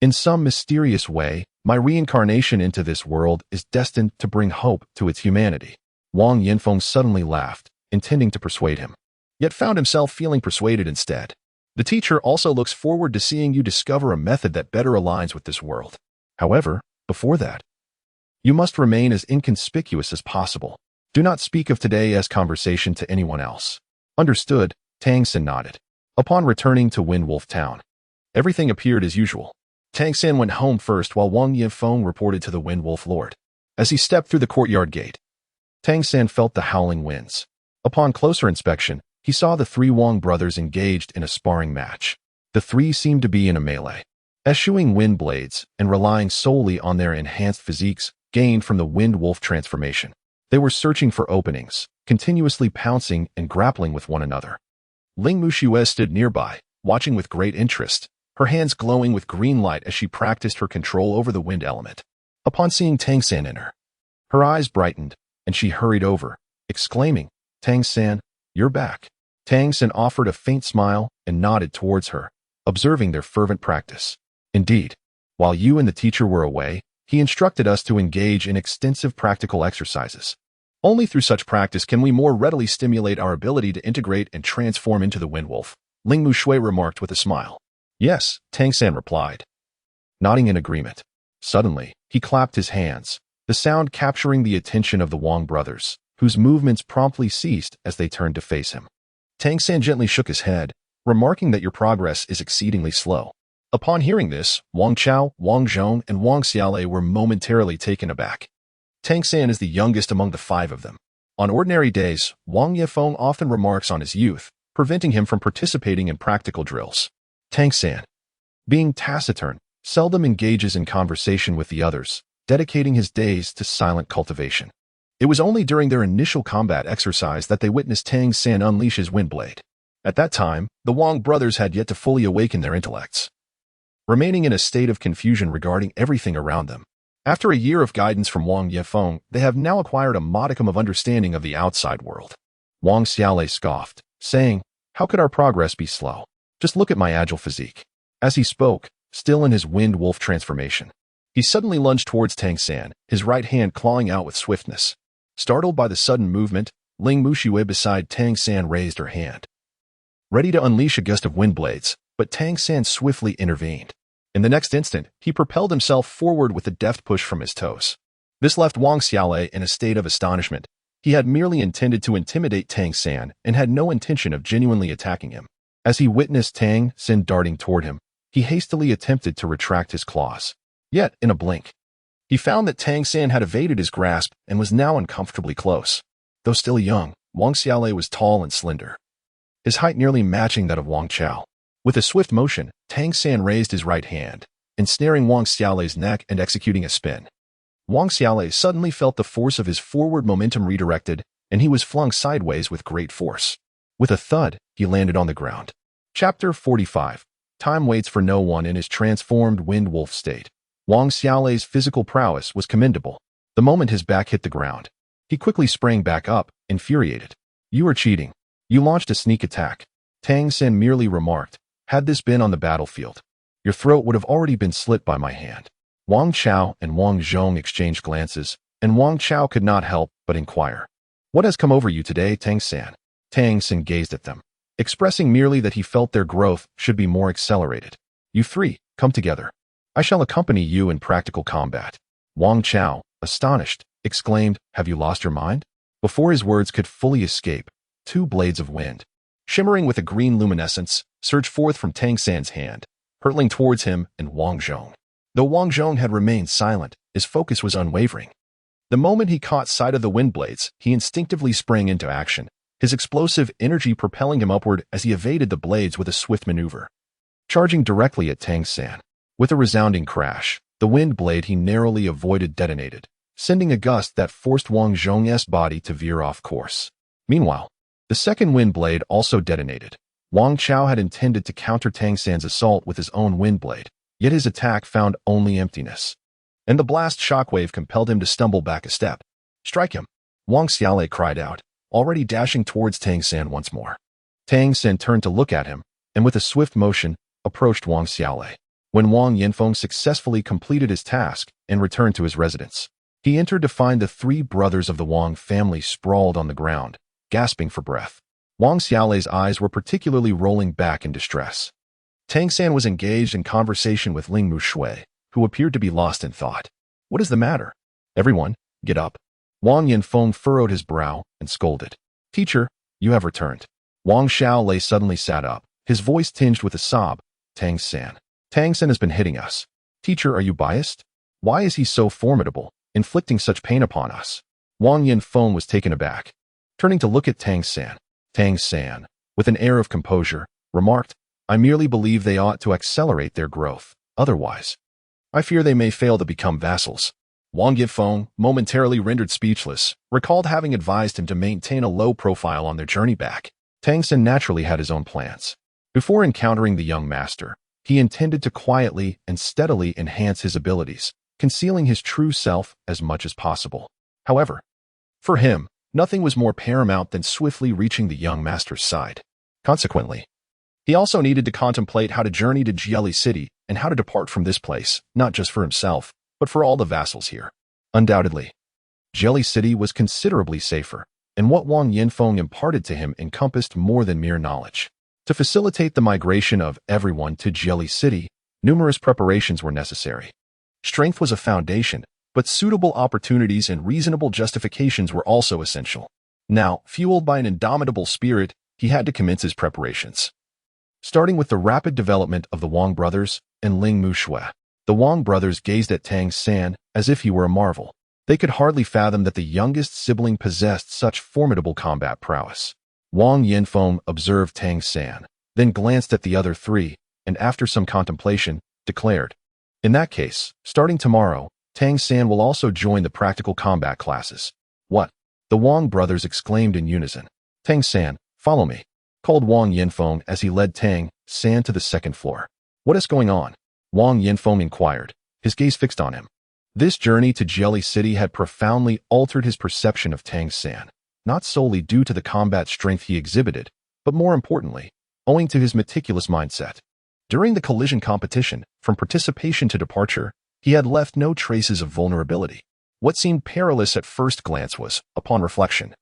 in some mysterious way, my reincarnation into this world is destined to bring hope to its humanity. Wang Yinfeng suddenly laughed, intending to persuade him, yet found himself feeling persuaded instead. The teacher also looks forward to seeing you discover a method that better aligns with this world. However, before that, you must remain as inconspicuous as possible. Do not speak of today as conversation to anyone else. Understood, Tang San nodded. Upon returning to Windwolf Town, everything appeared as usual. Tang San went home first while Wang Yinfeng reported to the Windwolf Lord. As he stepped through the courtyard gate, Tang San felt the howling winds. Upon closer inspection, he saw the three Wang brothers engaged in a sparring match. The three seemed to be in a melee, eschewing wind blades and relying solely on their enhanced physiques gained from the wind wolf transformation. They were searching for openings, continuously pouncing and grappling with one another. Ling Muxue stood nearby, watching with great interest, her hands glowing with green light as she practiced her control over the wind element. Upon seeing Tang San enter, her eyes brightened, and she hurried over, exclaiming, Tang San, you're back. Tang San offered a faint smile and nodded towards her, observing their fervent practice. Indeed, while you and the teacher were away, he instructed us to engage in extensive practical exercises. Only through such practice can we more readily stimulate our ability to integrate and transform into the Windwolf, Ling Muxue remarked with a smile. Yes, Tang San replied, nodding in agreement. Suddenly, he clapped his hands, the sound capturing the attention of the Wang brothers, whose movements promptly ceased as they turned to face him. Tang San gently shook his head, remarking that your progress is exceedingly slow. Upon hearing this, Wang Chao, Wang Zhong, and Wang Xiaolei were momentarily taken aback. Tang San is the youngest among the five of them. On ordinary days, Wang Yefeng often remarks on his youth, preventing him from participating in practical drills. Tang San, being taciturn, seldom engages in conversation with the others, dedicating his days to silent cultivation. It was only during their initial combat exercise that they witnessed Tang San unleash his wind blade. At that time, the Wang brothers had yet to fully awaken their intellects, remaining in a state of confusion regarding everything around them. After a year of guidance from Wang Yefeng, they have now acquired a modicum of understanding of the outside world. Wang Xiaolei scoffed, saying, "How could our progress be slow? Just look at my agile physique." As he spoke, still in his wind wolf transformation, he suddenly lunged towards Tang San, his right hand clawing out with swiftness. Startled by the sudden movement, Ling Muxue beside Tang San raised her hand, ready to unleash a gust of wind blades, but Tang San swiftly intervened. In the next instant, he propelled himself forward with a deft push from his toes. This left Wang Xiaolei in a state of astonishment. He had merely intended to intimidate Tang San and had no intention of genuinely attacking him. As he witnessed Tang San darting toward him, he hastily attempted to retract his claws. Yet, in a blink, he found that Tang San had evaded his grasp and was now uncomfortably close. Though still young, Wang Xiaolei was tall and slender, his height nearly matching that of Wang Chao. With a swift motion, Tang San raised his right hand, ensnaring Wang Xiaolei's neck and executing a spin. Wang Xiaolei suddenly felt the force of his forward momentum redirected, and he was flung sideways with great force. With a thud, he landed on the ground. Chapter 45. Time waits for no one in his transformed wind wolf state. Wang Xiaolei's physical prowess was commendable. The moment his back hit the ground, he quickly sprang back up, infuriated. "You are cheating. You launched a sneak attack," Tang San merely remarked. "Had this been on the battlefield, your throat would have already been slit by my hand." Wang Chao and Wang Zhong exchanged glances, and Wang Chao could not help but inquire, "What has come over you today, Tang San?" Tang San gazed at them, expressing merely that he felt their growth should be more accelerated. "You three, come together. I shall accompany you in practical combat." Wang Chao, astonished, exclaimed, "Have you lost your mind?" Before his words could fully escape, two blades of wind, shimmering with a green luminescence, surged forth from Tang San's hand, hurtling towards him and Wang Zhong. Though Wang Zhong had remained silent, his focus was unwavering. The moment he caught sight of the wind blades, he instinctively sprang into action, his explosive energy propelling him upward as he evaded the blades with a swift maneuver, charging directly at Tang San. With a resounding crash, the wind blade he narrowly avoided detonated, sending a gust that forced Wang Zhong's body to veer off course. Meanwhile, the second wind blade also detonated. Wang Chao had intended to counter Tang San's assault with his own wind blade, yet his attack found only emptiness, and the blast shockwave compelled him to stumble back a step. "Strike him!" Wang Xiaolei cried out, already dashing towards Tang San once more. Tang San turned to look at him, and with a swift motion, approached Wang Xiaolei. When Wang Yanfeng successfully completed his task and returned to his residence, he entered to find the three brothers of the Wang family sprawled on the ground, gasping for breath. Wang Xiaolei's eyes were particularly rolling back in distress. Tang San was engaged in conversation with Ling Muxue, who appeared to be lost in thought. "What is the matter? Everyone, get up." Wang Yanfeng furrowed his brow and scolded. "Teacher, you have returned." Wang Xiaolei suddenly sat up, his voice tinged with a sob. Tang San has been hitting us. Teacher, are you biased? Why is he so formidable, inflicting such pain upon us?" Wang Yanfeng was taken aback. Turning to look at Tang San, with an air of composure, remarked, "I merely believe they ought to accelerate their growth. Otherwise, I fear they may fail to become vassals." Wang Yanfeng, momentarily rendered speechless, recalled having advised him to maintain a low profile on their journey back. Tang San naturally had his own plans. Before encountering the young master, he intended to quietly and steadily enhance his abilities, concealing his true self as much as possible. However, for him, nothing was more paramount than swiftly reaching the young master's side. Consequently, he also needed to contemplate how to journey to Jelly City and how to depart from this place, not just for himself, but for all the vassals here. Undoubtedly, Jelly City was considerably safer, and what Wang Yanfeng imparted to him encompassed more than mere knowledge. To facilitate the migration of everyone to Jelly City, numerous preparations were necessary. Strength was a foundation, but suitable opportunities and reasonable justifications were also essential. Now, fueled by an indomitable spirit, he had to commence his preparations. Starting with the rapid development of the Wang brothers and Ling Mushui, the Wang brothers gazed at Tang San as if he were a marvel. They could hardly fathom that the youngest sibling possessed such formidable combat prowess. Wang Yanfeng observed Tang San, then glanced at the other three, and after some contemplation, declared, "In that case, starting tomorrow, Tang San will also join the practical combat classes." "What?" the Wang brothers exclaimed in unison. "Tang San, follow me," called Wang Yanfeng as he led Tang San to the second floor. "What is going on?" Wang Yanfeng inquired, his gaze fixed on him. This journey to Jelly City had profoundly altered his perception of Tang San, not solely due to the combat strength he exhibited, but more importantly, owing to his meticulous mindset. During the collision competition, from participation to departure, he had left no traces of vulnerability. What seemed perilous at first glance was, upon reflection,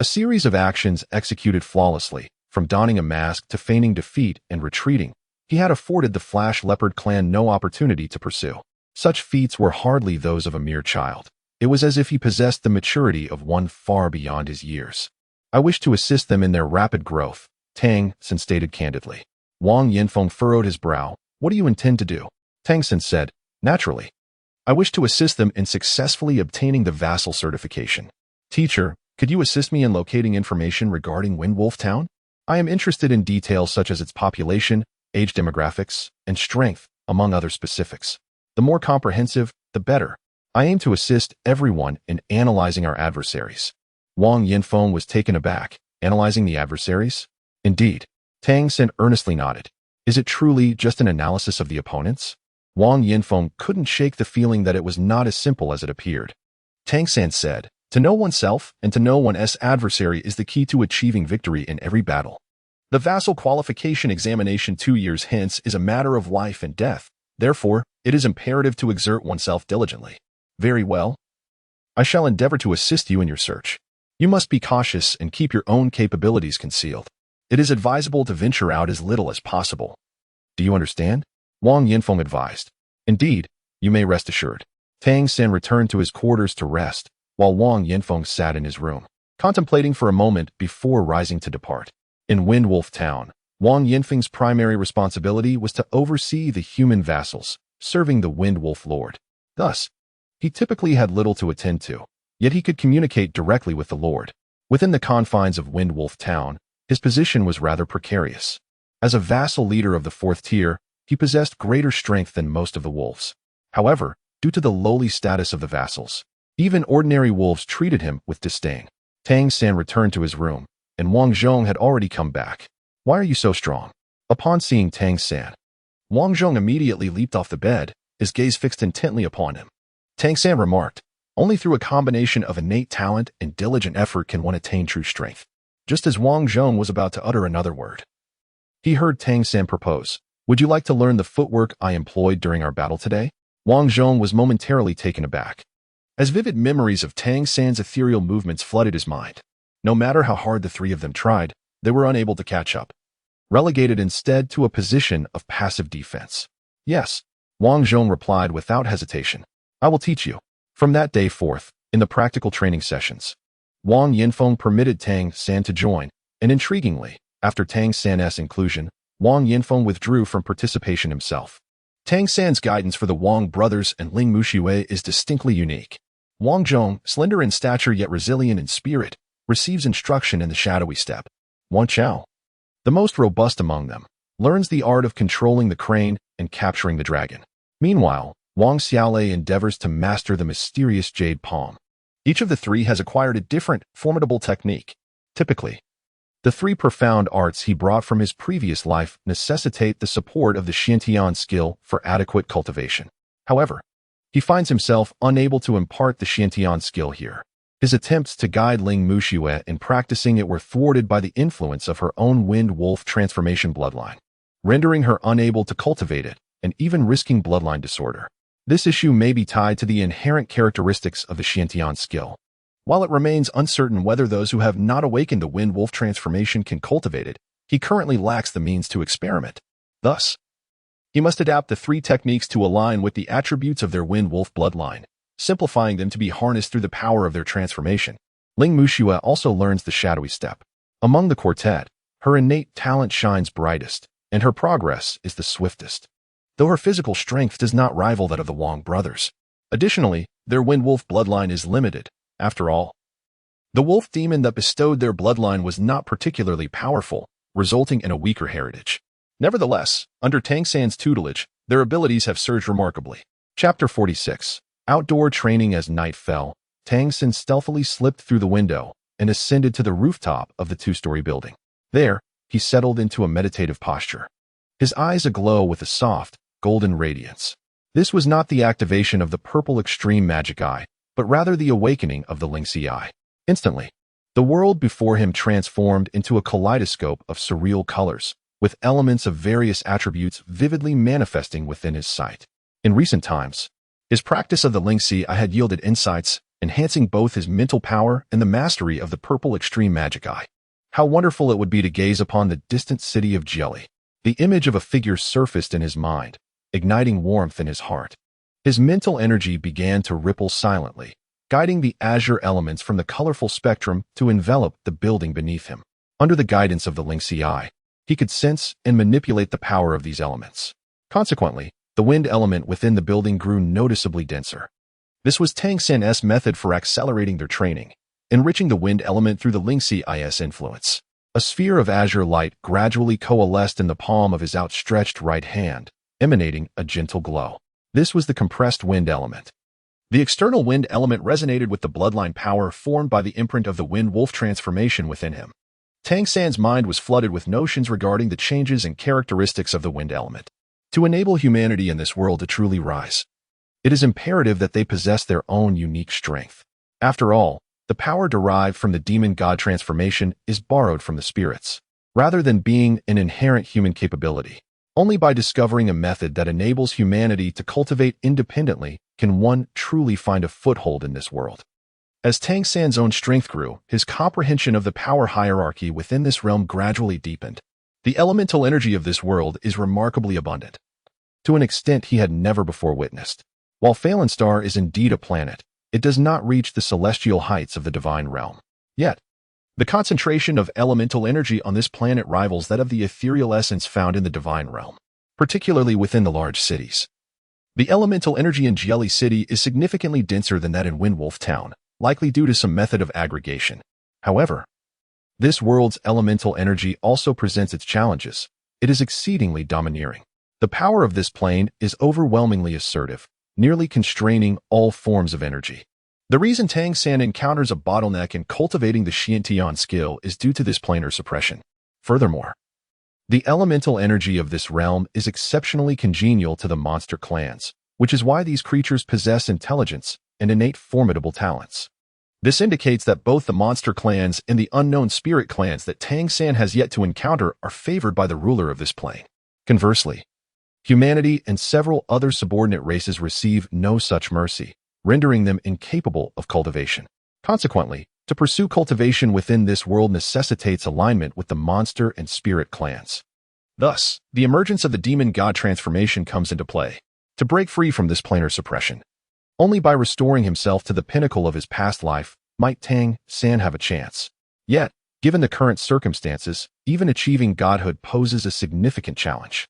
a series of actions executed flawlessly, from donning a mask to feigning defeat and retreating. He had afforded the Flash Leopard clan no opportunity to pursue. Such feats were hardly those of a mere child. It was as if he possessed the maturity of one far beyond his years. "I wish to assist them in their rapid growth," Tang San stated candidly. Wang Yanfeng furrowed his brow. "What do you intend to do?" Tang San said, "Naturally, I wish to assist them in successfully obtaining the vassal certification." "Teacher, could you assist me in locating information regarding Windwolf Town? I am interested in details such as its population, age demographics, and strength, among other specifics. The more comprehensive, the better. I aim to assist everyone in analyzing our adversaries." Wang Yanfeng was taken aback. "Analyzing the adversaries?" "Indeed." Tang San earnestly nodded. "Is it truly just an analysis of the opponents?" Wang Yanfeng couldn't shake the feeling that it was not as simple as it appeared. Tang San said, "To know oneself and to know one's adversary is the key to achieving victory in every battle. The vassal qualification examination 2 years hence is a matter of life and death. Therefore, it is imperative to exert oneself diligently." "Very well. I shall endeavor to assist you in your search. You must be cautious and keep your own capabilities concealed. It is advisable to venture out as little as possible. Do you understand?" Wang Yanfeng advised. "Indeed, you may rest assured." Tang San returned to his quarters to rest, while Wang Yanfeng sat in his room, contemplating for a moment before rising to depart. In Windwolf Town, Wang Yanfeng's primary responsibility was to oversee the human vassals, serving the Windwolf Lord. Thus, he typically had little to attend to, yet he could communicate directly with the Lord. Within the confines of Windwolf Town, his position was rather precarious. As a vassal leader of the 4th tier, he possessed greater strength than most of the wolves. However, due to the lowly status of the vassals, even ordinary wolves treated him with disdain. Tang San returned to his room, and Wang Zhong had already come back. "Why are you so strong?" Upon seeing Tang San, Wang Zhong immediately leaped off the bed, his gaze fixed intently upon him. Tang San remarked, "Only through a combination of innate talent and diligent effort can one attain true strength." Just as Wang Zhong was about to utter another word, he heard Tang San propose, "Would you like to learn the footwork I employed during our battle today?" Wang Zhong was momentarily taken aback, as vivid memories of Tang San's ethereal movements flooded his mind. No matter how hard the three of them tried, they were unable to catch up, relegated instead to a position of passive defense. "Yes," Wang Zhong replied without hesitation. "I will teach you." From that day forth, in the practical training sessions, Wang Yanfeng permitted Tang San to join, and intriguingly, after Tang San's inclusion, Wang Yanfeng withdrew from participation himself. Tang San's guidance for the Wang brothers and Ling Mushui is distinctly unique. Wang Zhong, slender in stature yet resilient in spirit, receives instruction in the shadowy step. Wang Chao, the most robust among them, learns the art of controlling the crane and capturing the dragon. Meanwhile, Wang Xiaolei endeavors to master the mysterious jade palm. Each of the three has acquired a different, formidable technique. Typically, the three profound arts he brought from his previous life necessitate the support of the Xiantian skill for adequate cultivation. However, he finds himself unable to impart the Xiantian skill here. His attempts to guide Ling Mushui in practicing it were thwarted by the influence of her own Wind Wolf transformation bloodline, rendering her unable to cultivate it and even risking bloodline disorder. This issue may be tied to the inherent characteristics of the Xiantian skill. While it remains uncertain whether those who have not awakened the Wind Wolf transformation can cultivate it, he currently lacks the means to experiment. Thus, he must adapt the three techniques to align with the attributes of their Wind Wolf bloodline, simplifying them to be harnessed through the power of their transformation. Ling Muxue also learns the shadowy step. Among the quartet, her innate talent shines brightest, and her progress is the swiftest, though her physical strength does not rival that of the Wang brothers. Additionally, their Wind Wolf bloodline is limited. After all, the wolf demon that bestowed their bloodline was not particularly powerful, resulting in a weaker heritage. Nevertheless, under Tang San's tutelage, their abilities have surged remarkably. Chapter 46. Outdoor training. As night fell, Tang San stealthily slipped through the window and ascended to the rooftop of the two-story building. There, he settled into a meditative posture, his eyes aglow with a soft, golden radiance. This was not the activation of the purple extreme magic eye, but rather the awakening of the Lingxi eye. Instantly, the world before him transformed into a kaleidoscope of surreal colors, with elements of various attributes vividly manifesting within his sight. In recent times, his practice of the Lingxi eye had yielded insights, enhancing both his mental power and the mastery of the purple extreme magic eye. How wonderful it would be to gaze upon the distant city of Jelly. The image of a figure surfaced in his mind, igniting warmth in his heart. His mental energy began to ripple silently, guiding the azure elements from the colorful spectrum to envelop the building beneath him. Under the guidance of the Lingxi eye, he could sense and manipulate the power of these elements. Consequently, the wind element within the building grew noticeably denser. This was Tang San's method for accelerating their training, enriching the wind element through the Lingxi eye's influence. A sphere of azure light gradually coalesced in the palm of his outstretched right hand, emanating a gentle glow. This was the compressed wind element. The external wind element resonated with the bloodline power formed by the imprint of the wind wolf transformation within him. Tang San's mind was flooded with notions regarding the changes and characteristics of the wind element. To enable humanity in this world to truly rise, it is imperative that they possess their own unique strength. After all, the power derived from the demon god transformation is borrowed from the spirits, rather than being an inherent human capability. Only by discovering a method that enables humanity to cultivate independently can one truly find a foothold in this world. As Tang San's own strength grew, his comprehension of the power hierarchy within this realm gradually deepened. The elemental energy of this world is remarkably abundant, to an extent he had never before witnessed. While Phelan Star is indeed a planet, it does not reach the celestial heights of the divine realm. Yet, the concentration of elemental energy on this planet rivals that of the ethereal essence found in the divine realm, particularly within the large cities. The elemental energy in Jelly City is significantly denser than that in Windwolf Town, likely due to some method of aggregation. However, this world's elemental energy also presents its challenges. It is exceedingly domineering. The power of this plane is overwhelmingly assertive, nearly constraining all forms of energy. The reason Tang San encounters a bottleneck in cultivating the Xiantian skill is due to this planar suppression. Furthermore, the elemental energy of this realm is exceptionally congenial to the monster clans, which is why these creatures possess intelligence and innate formidable talents. This indicates that both the monster clans and the unknown spirit clans that Tang San has yet to encounter are favored by the ruler of this plane. Conversely, humanity and several other subordinate races receive no such mercy, rendering them incapable of cultivation. Consequently, to pursue cultivation within this world necessitates alignment with the monster and spirit clans. Thus, the emergence of the demon god transformation comes into play. To break free from this planar suppression, only by restoring himself to the pinnacle of his past life might Tang San have a chance. Yet, given the current circumstances, even achieving godhood poses a significant challenge.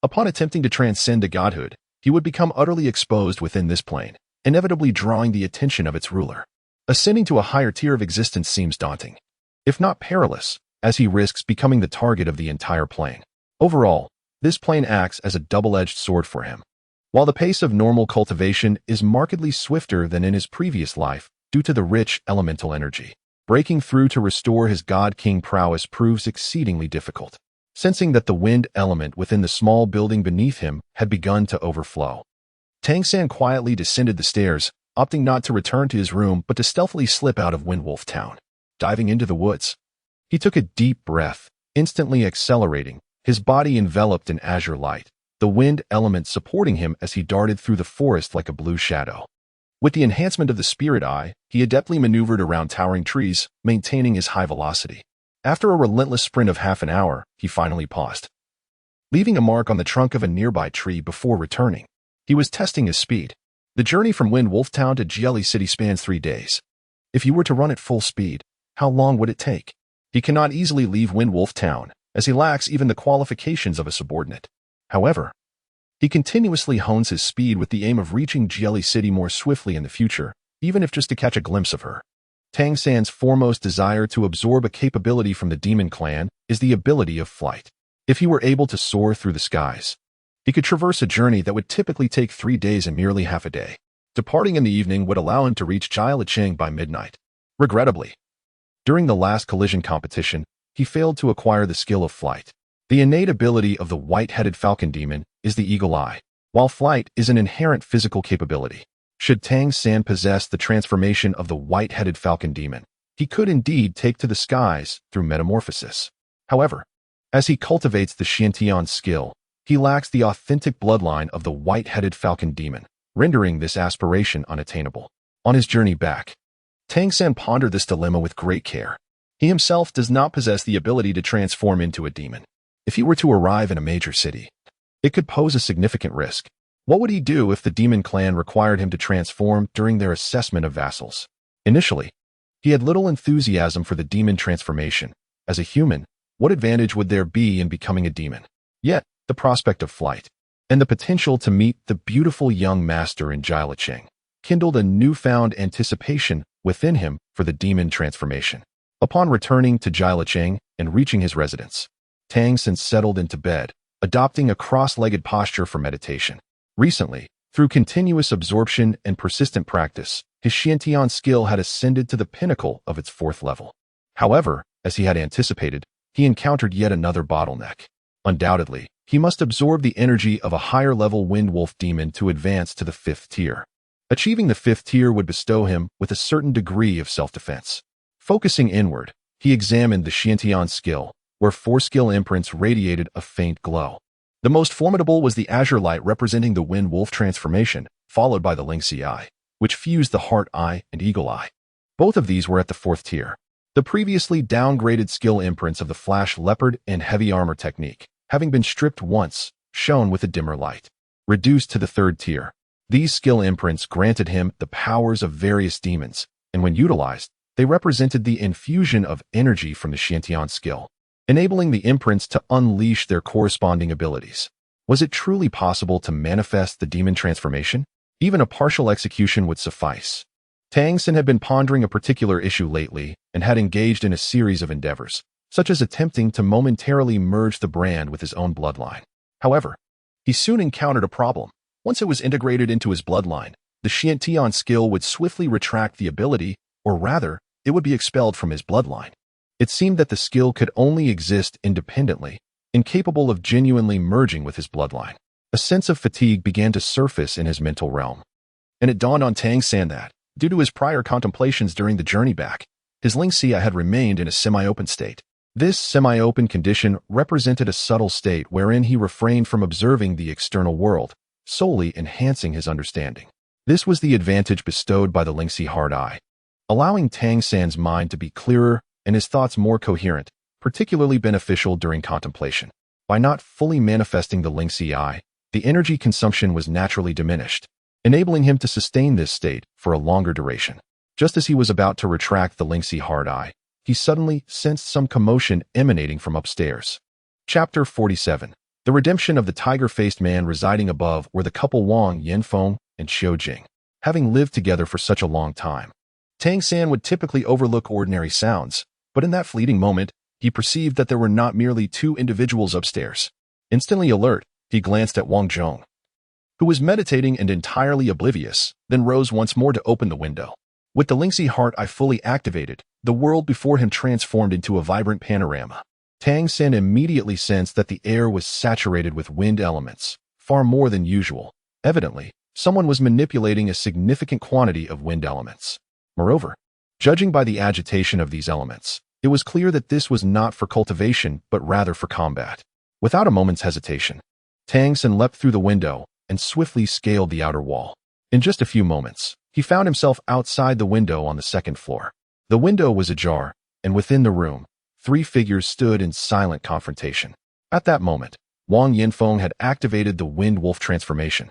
Upon attempting to transcend to godhood, he would become utterly exposed within this plane, inevitably drawing the attention of its ruler. Ascending to a higher tier of existence seems daunting, if not perilous, as he risks becoming the target of the entire plane. Overall, this plane acts as a double-edged sword for him. While the pace of normal cultivation is markedly swifter than in his previous life due to the rich elemental energy, breaking through to restore his god-king prowess proves exceedingly difficult. Sensing that the wind element within the small building beneath him had begun to overflow, Tang San quietly descended the stairs, opting not to return to his room but to stealthily slip out of Windwolf Town. Diving into the woods, he took a deep breath, instantly accelerating, his body enveloped in azure light, the wind element supporting him as he darted through the forest like a blue shadow. With the enhancement of the spirit eye, he adeptly maneuvered around towering trees, maintaining his high velocity. After a relentless sprint of half an hour, he finally paused, leaving a mark on the trunk of a nearby tree before returning. He was testing his speed. The journey from Wind Wolf Town to Jelly City spans 3 days. If you were to run at full speed, how long would it take? He cannot easily leave Wind Wolf Town, as he lacks even the qualifications of a subordinate. However, he continuously hones his speed with the aim of reaching Jelly City more swiftly in the future, even if just to catch a glimpse of her. Tang San's foremost desire to absorb a capability from the demon clan is the ability of flight. If he were able to soar through the skies, he could traverse a journey that would typically take 3 days in merely half a day. Departing in the evening would allow him to reach Jialicheng by midnight. Regrettably, during the last collision competition, he failed to acquire the skill of flight. The innate ability of the white-headed falcon demon is the eagle eye, while flight is an inherent physical capability. Should Tang San possess the transformation of the white-headed falcon demon, he could indeed take to the skies through metamorphosis. However, as he cultivates the Xiantian skill, he lacks the authentic bloodline of the white-headed falcon demon, rendering this aspiration unattainable. On his journey back, Tang San pondered this dilemma with great care. He himself does not possess the ability to transform into a demon. If he were to arrive in a major city, it could pose a significant risk. What would he do if the demon clan required him to transform during their assessment of vassals? Initially, he had little enthusiasm for the demon transformation. As a human, what advantage would there be in becoming a demon? Yet, the prospect of flight and the potential to meet the beautiful young master in Jialicheng kindled a newfound anticipation within him for the demon transformation. Upon returning to Jialicheng and reaching his residence, Tang San settled into bed, adopting a cross-legged posture for meditation. Recently, through continuous absorption and persistent practice, his Xiantian skill had ascended to the pinnacle of its 4th level. However, as he had anticipated, he encountered yet another bottleneck. Undoubtedly, he must absorb the energy of a higher-level Wind Wolf demon to advance to the 5th tier. Achieving the 5th tier would bestow him with a certain degree of self-defense. Focusing inward, he examined the Xiantian skill, where 4 skill imprints radiated a faint glow. The most formidable was the azure light representing the Wind Wolf transformation, followed by the Lingxi eye, which fused the heart eye and eagle eye. Both of these were at the 4th tier. The previously downgraded skill imprints of the flash leopard and heavy armor technique, having been stripped once, shone with a dimmer light. Reduced to the 3rd tier, these skill imprints granted him the powers of various demons, and when utilized, they represented the infusion of energy from the Xiantian skill, enabling the imprints to unleash their corresponding abilities. Was it truly possible to manifest the demon transformation? Even a partial execution would suffice. Tang San had been pondering a particular issue lately and had engaged in a series of endeavors, such as attempting to momentarily merge the brand with his own bloodline. However, he soon encountered a problem. Once it was integrated into his bloodline, the Xiantian skill would swiftly retract the ability, or rather, it would be expelled from his bloodline. It seemed that the skill could only exist independently, incapable of genuinely merging with his bloodline. A sense of fatigue began to surface in his mental realm, and it dawned on Tang San that, due to his prior contemplations during the journey back, his Lingxia had remained in a semi-open state. This semi-open condition represented a subtle state wherein he refrained from observing the external world, solely enhancing his understanding. This was the advantage bestowed by the Lingxi hard eye, allowing Tang San's mind to be clearer and his thoughts more coherent, particularly beneficial during contemplation. By not fully manifesting the Lingxi eye, the energy consumption was naturally diminished, enabling him to sustain this state for a longer duration. Just as he was about to retract the Lingxi hard eye, he suddenly sensed some commotion emanating from upstairs. Chapter 47. The redemption of the tiger-faced man residing above were the couple Wang Yanfeng and Xiu Jing. Having lived together for such a long time, Tang San would typically overlook ordinary sounds, but in that fleeting moment, he perceived that there were not merely 2 individuals upstairs. Instantly alert, he glanced at Wang Zhong, who was meditating and entirely oblivious, then rose once more to open the window. With the Lingxi heart eye fully activated, the world before him transformed into a vibrant panorama. Tang San immediately sensed that the air was saturated with wind elements, far more than usual. Evidently, someone was manipulating a significant quantity of wind elements. Moreover, judging by the agitation of these elements, it was clear that this was not for cultivation, but rather for combat. Without a moment's hesitation, Tang San leapt through the window and swiftly scaled the outer wall. In just a few moments, he found himself outside the window on the 2nd floor. The window was ajar, and within the room, 3 figures stood in silent confrontation. At that moment, Wang Yanfeng had activated the Wind Wolf transformation,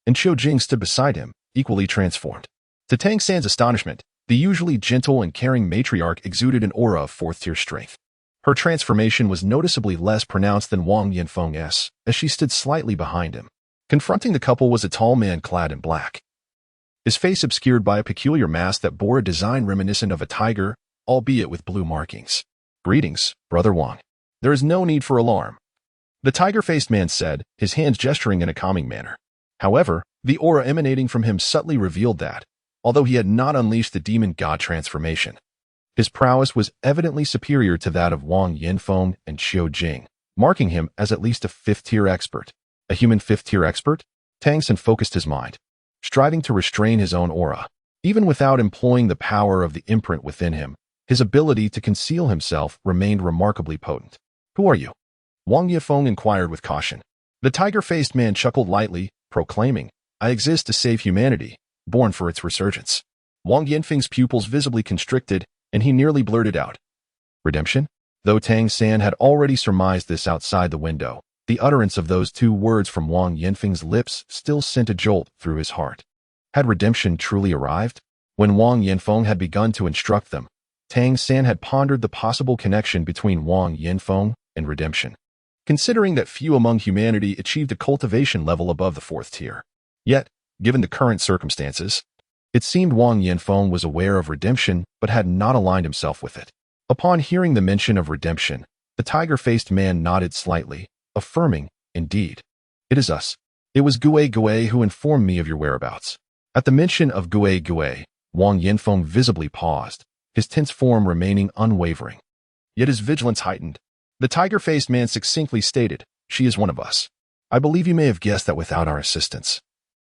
and Xiu Jing stood beside him, equally transformed. To Tang San's astonishment, the usually gentle and caring matriarch exuded an aura of fourth-tier strength. Her transformation was noticeably less pronounced than Wang Yanfeng's, as she stood slightly behind him. Confronting the couple was a tall man clad in black, his face obscured by a peculiar mask that bore a design reminiscent of a tiger, albeit with blue markings. "Greetings, Brother Wang. There is no need for alarm," the tiger-faced man said, his hands gesturing in a calming manner. However, the aura emanating from him subtly revealed that, although he had not unleashed the demon god transformation, his prowess was evidently superior to that of Wang Yanfeng and Qiu Jing, marking him as at least a fifth-tier expert. A human fifth-tier expert? Tang San focused his mind, striving to restrain his own aura. Even without employing the power of the imprint within him, his ability to conceal himself remained remarkably potent. "Who are you?" Wang Yifeng inquired with caution. The tiger-faced man chuckled lightly, proclaiming, "I exist to save humanity, born for its resurgence." Wang Yanfeng's pupils visibly constricted, and he nearly blurted out, "Redemption?" Though Tang San had already surmised this outside the window, the utterance of those two words from Wang Yanfeng's lips still sent a jolt through his heart. Had redemption truly arrived? When Wang Yanfeng had begun to instruct them, Tang San had pondered the possible connection between Wang Yanfeng and redemption, considering that few among humanity achieved a cultivation level above the fourth tier. Yet, given the current circumstances, it seemed Wang Yanfeng was aware of redemption but had not aligned himself with it. Upon hearing the mention of redemption, the tiger-faced man nodded slightly, affirming, "Indeed, it is us. It was Gue who informed me of your whereabouts." At the mention of Gue, Wang Yanfeng visibly paused, his tense form remaining unwavering. Yet his vigilance heightened. The tiger-faced man succinctly stated, "She is one of us. I believe you may have guessed that without our assistance."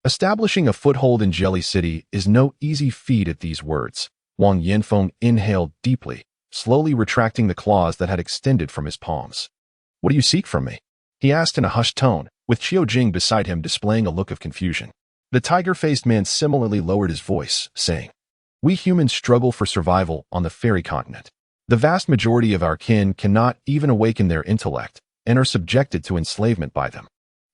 Establishing a foothold in Jelly City is no easy feat. At these words, Wang Yanfeng inhaled deeply, slowly retracting the claws that had extended from his palms. "What do you seek from me?" he asked in a hushed tone, with Qiu Jing beside him displaying a look of confusion. The tiger-faced man similarly lowered his voice, saying, "We humans struggle for survival on the fairy continent. The vast majority of our kin cannot even awaken their intellect and are subjected to enslavement by them.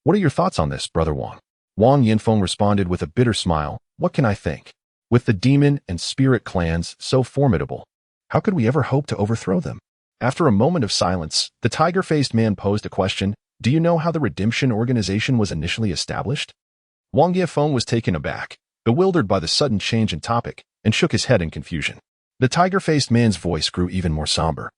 What are your thoughts on this, Brother Wang?" Wang Yanfeng responded with a bitter smile, "What can I think? With the demon and spirit clans so formidable, how could we ever hope to overthrow them?" After a moment of silence, the tiger-faced man posed a question, "Do you know how the Redemption Organization was initially established?" Wang Yanfeng was taken aback, bewildered by the sudden change in topic, and shook his head in confusion. The tiger-faced man's voice grew even more somber.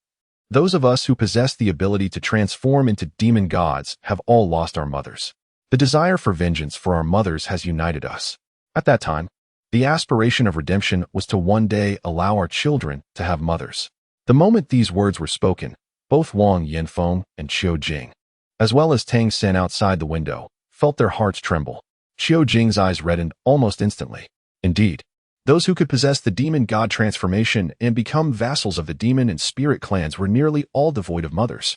"Those of us who possess the ability to transform into demon gods have all lost our mothers. The desire for vengeance for our mothers has united us. At that time, the aspiration of redemption was to one day allow our children to have mothers." The moment these words were spoken, both Wang Yanfeng and Qiu Jing, as well as Tang San outside the window, felt their hearts tremble. Qiu Jing's eyes reddened almost instantly. Indeed, those who could possess the demon god transformation and become vassals of the demon and spirit clans were nearly all devoid of mothers.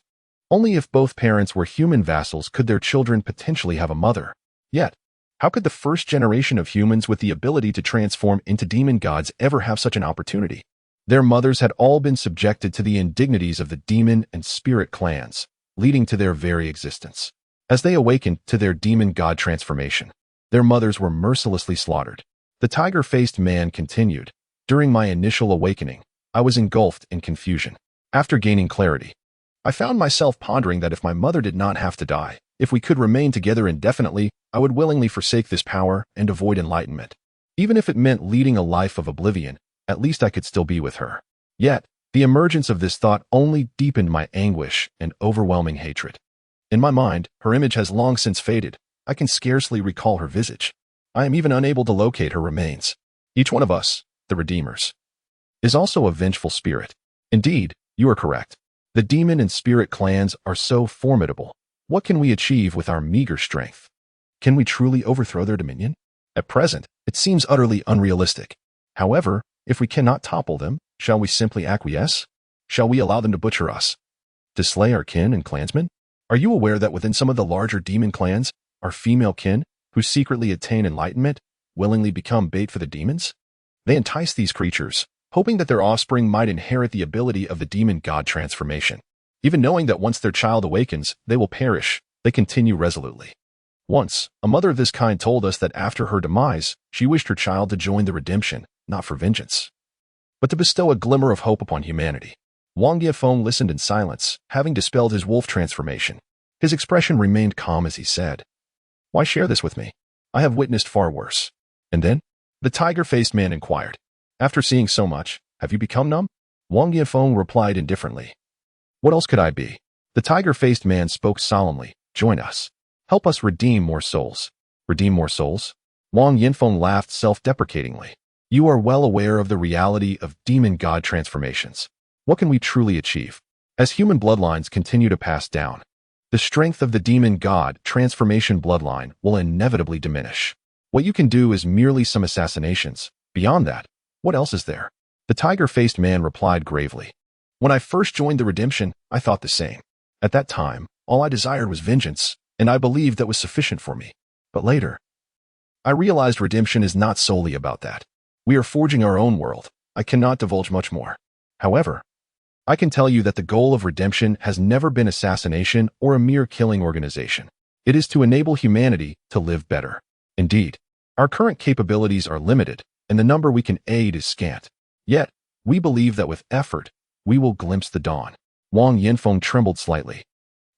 Only if both parents were human vassals could their children potentially have a mother. Yet, how could the first generation of humans with the ability to transform into demon gods ever have such an opportunity? Their mothers had all been subjected to the indignities of the demon and spirit clans, leading to their very existence. As they awakened to their demon god transformation, their mothers were mercilessly slaughtered. The tiger-faced man continued, "During my initial awakening, I was engulfed in confusion. After gaining clarity, I found myself pondering that if my mother did not have to die, if we could remain together indefinitely, I would willingly forsake this power and avoid enlightenment. Even if it meant leading a life of oblivion, at least I could still be with her." Yet, the emergence of this thought only deepened my anguish and overwhelming hatred. In my mind, her image has long since faded. I can scarcely recall her visage. I am even unable to locate her remains. Each one of us, the Redeemers, is also a vengeful spirit. Indeed, you are correct. The demon and spirit clans are so formidable. What can we achieve with our meager strength? Can we truly overthrow their dominion? At present, it seems utterly unrealistic. However, if we cannot topple them, shall we simply acquiesce? Shall we allow them to butcher us, to slay our kin and clansmen? Are you aware that within some of the larger demon clans, our female kin, who secretly attain enlightenment, willingly become bait for the demons? They entice these creatures, hoping that their offspring might inherit the ability of the demon god transformation. Even knowing that once their child awakens, they will perish, they continue resolutely. Once, a mother of this kind told us that after her demise, she wished her child to join the redemption, not for vengeance, but to bestow a glimmer of hope upon humanity. Wang Yefeng listened in silence, having dispelled his wolf transformation. His expression remained calm as he said, "Why share this with me? I have witnessed far worse." And then, the tiger-faced man inquired, "After seeing so much, have you become numb?" Wang Yefeng replied indifferently, "What else could I be?" The tiger-faced man spoke solemnly, "Join us. Help us redeem more souls." "Redeem more souls?" Wang Yinfeng laughed self-deprecatingly. "You are well aware of the reality of demon-god transformations. What can we truly achieve? As human bloodlines continue to pass down, the strength of the demon-god transformation bloodline will inevitably diminish. What you can do is merely some assassinations. Beyond that, what else is there?" The tiger-faced man replied gravely, "When I first joined the redemption, I thought the same. At that time, all I desired was vengeance, and I believed that was sufficient for me. But later, I realized redemption is not solely about that. We are forging our own world. I cannot divulge much more. However, I can tell you that the goal of redemption has never been assassination or a mere killing organization. It is to enable humanity to live better. Indeed, our current capabilities are limited, and the number we can aid is scant. Yet, we believe that with effort, we will glimpse the dawn." Wang Yinfeng trembled slightly.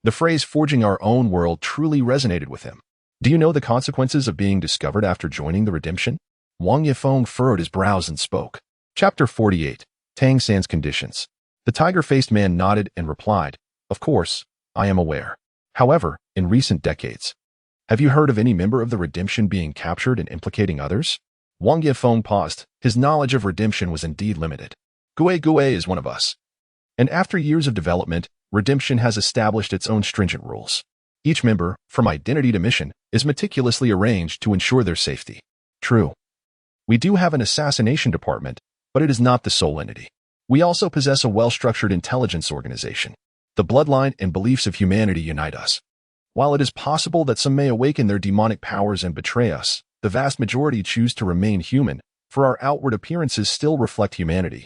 The phrase "forging our own world" truly resonated with him. "Do you know the consequences of being discovered after joining the redemption?" Wang Yifeng furrowed his brows and spoke. Chapter 48, Tang San's Conditions. The tiger-faced man nodded and replied, "Of course, I am aware. However, in recent decades, have you heard of any member of the redemption being captured and implicating others?" Wang Yifeng paused. His knowledge of redemption was indeed limited. Gue is one of us. And after years of development, redemption has established its own stringent rules. Each member, from identity to mission, is meticulously arranged to ensure their safety. True. We do have an assassination department, but it is not the sole entity. We also possess a well-structured intelligence organization. The bloodline and beliefs of humanity unite us. While it is possible that some may awaken their demonic powers and betray us, the vast majority choose to remain human, for our outward appearances still reflect humanity.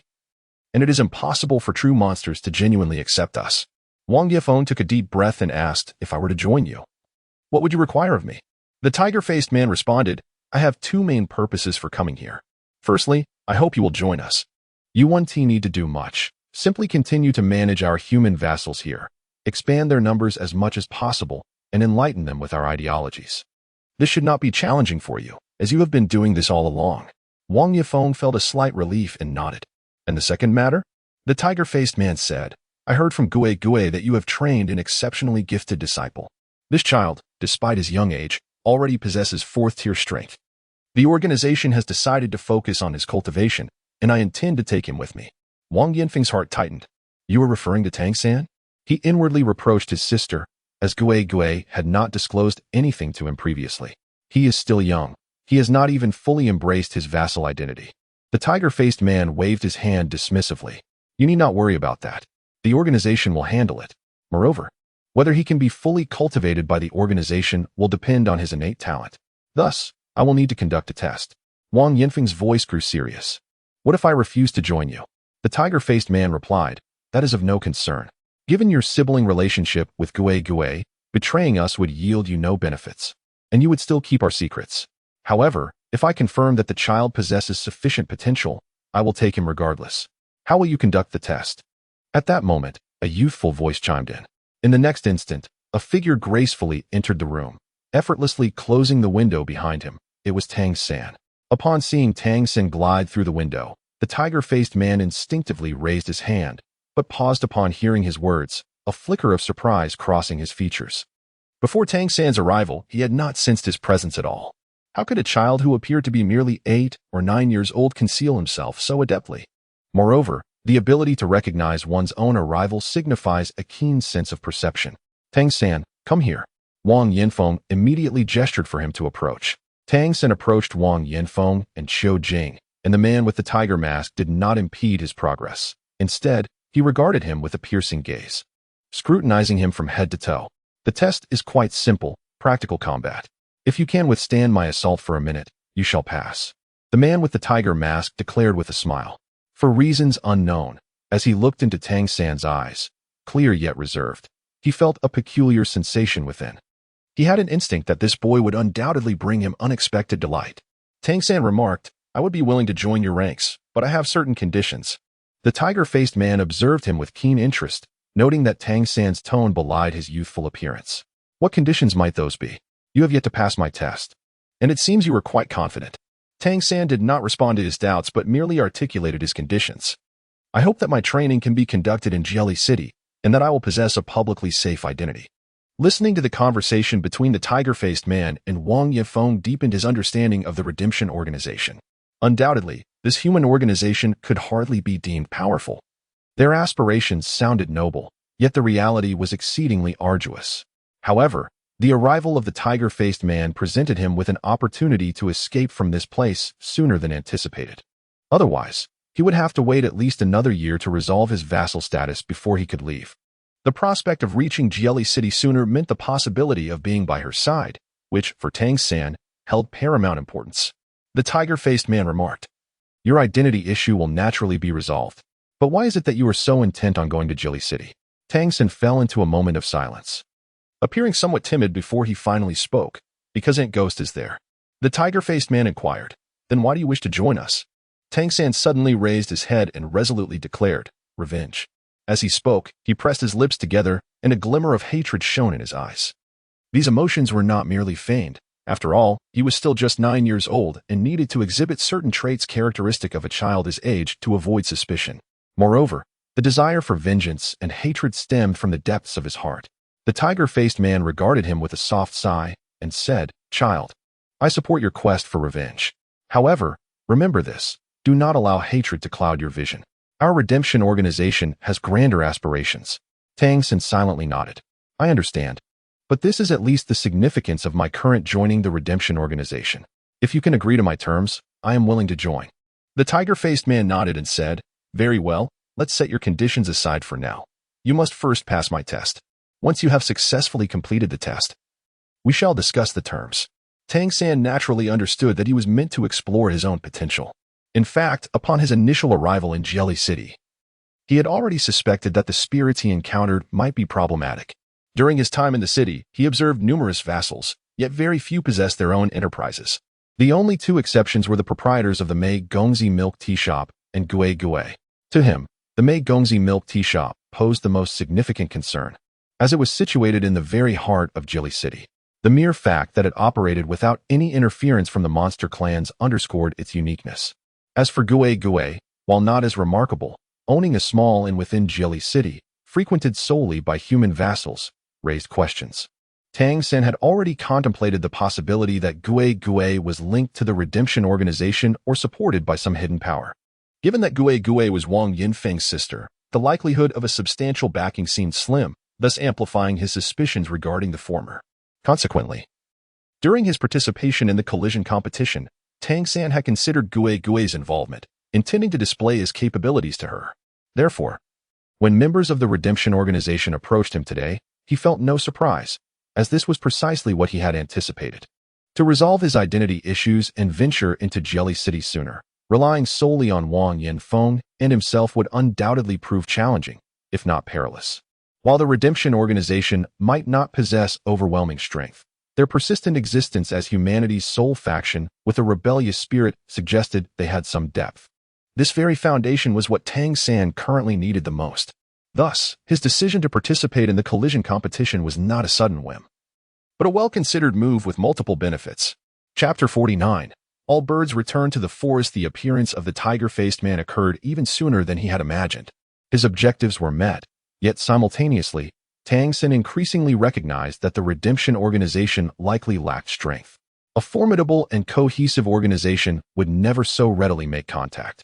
And it is impossible for true monsters to genuinely accept us. Wang Yifeng took a deep breath and asked, "If I were to join you, what would you require of me?" The tiger-faced man responded, "I have two main purposes for coming here. Firstly, I hope you will join us. You won't need to do much. Simply continue to manage our human vassals here, expand their numbers as much as possible, and enlighten them with our ideologies. This should not be challenging for you, as you have been doing this all along." Wang Yifeng felt a slight relief and nodded. "And the second matter?" The tiger-faced man said, "I heard from Gue that you have trained an exceptionally gifted disciple. This child, despite his young age, already possesses fourth-tier strength. The organization has decided to focus on his cultivation, and I intend to take him with me." Wang Yinfeng's heart tightened. "You are referring to Tang San?" He inwardly reproached his sister, as Gue had not disclosed anything to him previously. He is still young. He has not even fully embraced his vassal identity. The tiger-faced man waved his hand dismissively. "You need not worry about that. The organization will handle it. Moreover, whether he can be fully cultivated by the organization will depend on his innate talent. Thus, I will need to conduct a test." Wang Yinfeng's voice grew serious. "What if I refuse to join you?" The tiger-faced man replied, "That is of no concern. Given your sibling relationship with Gue, betraying us would yield you no benefits, and you would still keep our secrets. However, if I confirm that the child possesses sufficient potential, I will take him regardless. How will you conduct the test?" At that moment, a youthful voice chimed in. In the next instant, a figure gracefully entered the room, effortlessly closing the window behind him. It was Tang San. Upon seeing Tang San glide through the window, the tiger-faced man instinctively raised his hand, but paused upon hearing his words, a flicker of surprise crossing his features. Before Tang San's arrival, he had not sensed his presence at all. How could a child who appeared to be merely 8 or 9 years old conceal himself so adeptly? Moreover, the ability to recognize one's own arrival signifies a keen sense of perception. "Tang San, come here." Wang Yinfeng immediately gestured for him to approach. Tang San approached Wang Yinfeng and Qiu Jing, and the man with the tiger mask did not impede his progress. Instead, he regarded him with a piercing gaze, scrutinizing him from head to toe. "The test is quite simple, practical combat. If you can withstand my assault for a minute, you shall pass," the man with the tiger mask declared with a smile. For reasons unknown, as he looked into Tang San's eyes, clear yet reserved, he felt a peculiar sensation within. He had an instinct that this boy would undoubtedly bring him unexpected delight. Tang San remarked, "I would be willing to join your ranks, but I have certain conditions." The tiger-faced man observed him with keen interest, noting that Tang San's tone belied his youthful appearance. "What conditions might those be? You have yet to pass my test. And it seems you were quite confident." Tang San did not respond to his doubts but merely articulated his conditions. "I hope that my training can be conducted in Jelly City, and that I will possess a publicly safe identity." Listening to the conversation between the tiger-faced man and Wang Yifeng deepened his understanding of the Redemption Organization. Undoubtedly, this human organization could hardly be deemed powerful. Their aspirations sounded noble, yet the reality was exceedingly arduous. However, the arrival of the tiger-faced man presented him with an opportunity to escape from this place sooner than anticipated. Otherwise, he would have to wait at least another year to resolve his vassal status before he could leave. The prospect of reaching Jelly City sooner meant the possibility of being by her side, which, for Tang San, held paramount importance. The tiger-faced man remarked, "Your identity issue will naturally be resolved. But why is it that you are so intent on going to Jelly City?" Tang San fell into a moment of silence. Appearing somewhat timid before he finally spoke, "Because Aunt Ghost is there." The tiger-faced man inquired, "Then why do you wish to join us?" Tang San suddenly raised his head and resolutely declared, "Revenge." As he spoke, he pressed his lips together, and a glimmer of hatred shone in his eyes. These emotions were not merely feigned. After all, he was still just 9 years old and needed to exhibit certain traits characteristic of a child his age to avoid suspicion. Moreover, the desire for vengeance and hatred stemmed from the depths of his heart. The tiger-faced man regarded him with a soft sigh and said, "Child, I support your quest for revenge. However, remember this, do not allow hatred to cloud your vision. Our redemption organization has grander aspirations." Tang San silently nodded. "I understand. But this is at least the significance of my current joining the redemption organization. If you can agree to my terms, I am willing to join." The tiger-faced man nodded and said, "Very well, let's set your conditions aside for now. You must first pass my test. Once you have successfully completed the test, we shall discuss the terms." Tang San naturally understood that he was meant to explore his own potential. In fact, upon his initial arrival in Jelly City, he had already suspected that the spirits he encountered might be problematic. During his time in the city, he observed numerous vassals, yet very few possessed their own enterprises. The only two exceptions were the proprietors of the Mei Gongzi Milk Tea Shop and Gue Gue. To him, the Mei Gongzi Milk Tea Shop posed the most significant concern, as it was situated in the very heart of Jelly City. The mere fact that it operated without any interference from the monster clans underscored its uniqueness. As for Gue Gue, while not as remarkable, owning a small inn within Jelly City, frequented solely by human vassals, raised questions. Tang San had already contemplated the possibility that Gue Gue was linked to the Redemption Organization or supported by some hidden power. Given that Gue Gue was Wang Yinfeng's sister, the likelihood of a substantial backing seemed slim, thus amplifying his suspicions regarding the former. Consequently, during his participation in the collision competition, Tang San had considered Gue Gue's involvement, intending to display his capabilities to her. Therefore, when members of the Redemption Organization approached him today, he felt no surprise, as this was precisely what he had anticipated. To resolve his identity issues and venture into Jelly City sooner, relying solely on Wang Yinfeng and himself would undoubtedly prove challenging, if not perilous. While the Redemption Organization might not possess overwhelming strength, their persistent existence as humanity's sole faction with a rebellious spirit suggested they had some depth. This very foundation was what Tang San currently needed the most. Thus, his decision to participate in the collision competition was not a sudden whim, but a well-considered move with multiple benefits. Chapter 49. All birds returned to the forest. The appearance of the tiger-faced man occurred even sooner than he had imagined. His objectives were met, yet simultaneously, Tang San increasingly recognized that the Redemption Organization likely lacked strength. A formidable and cohesive organization would never so readily make contact.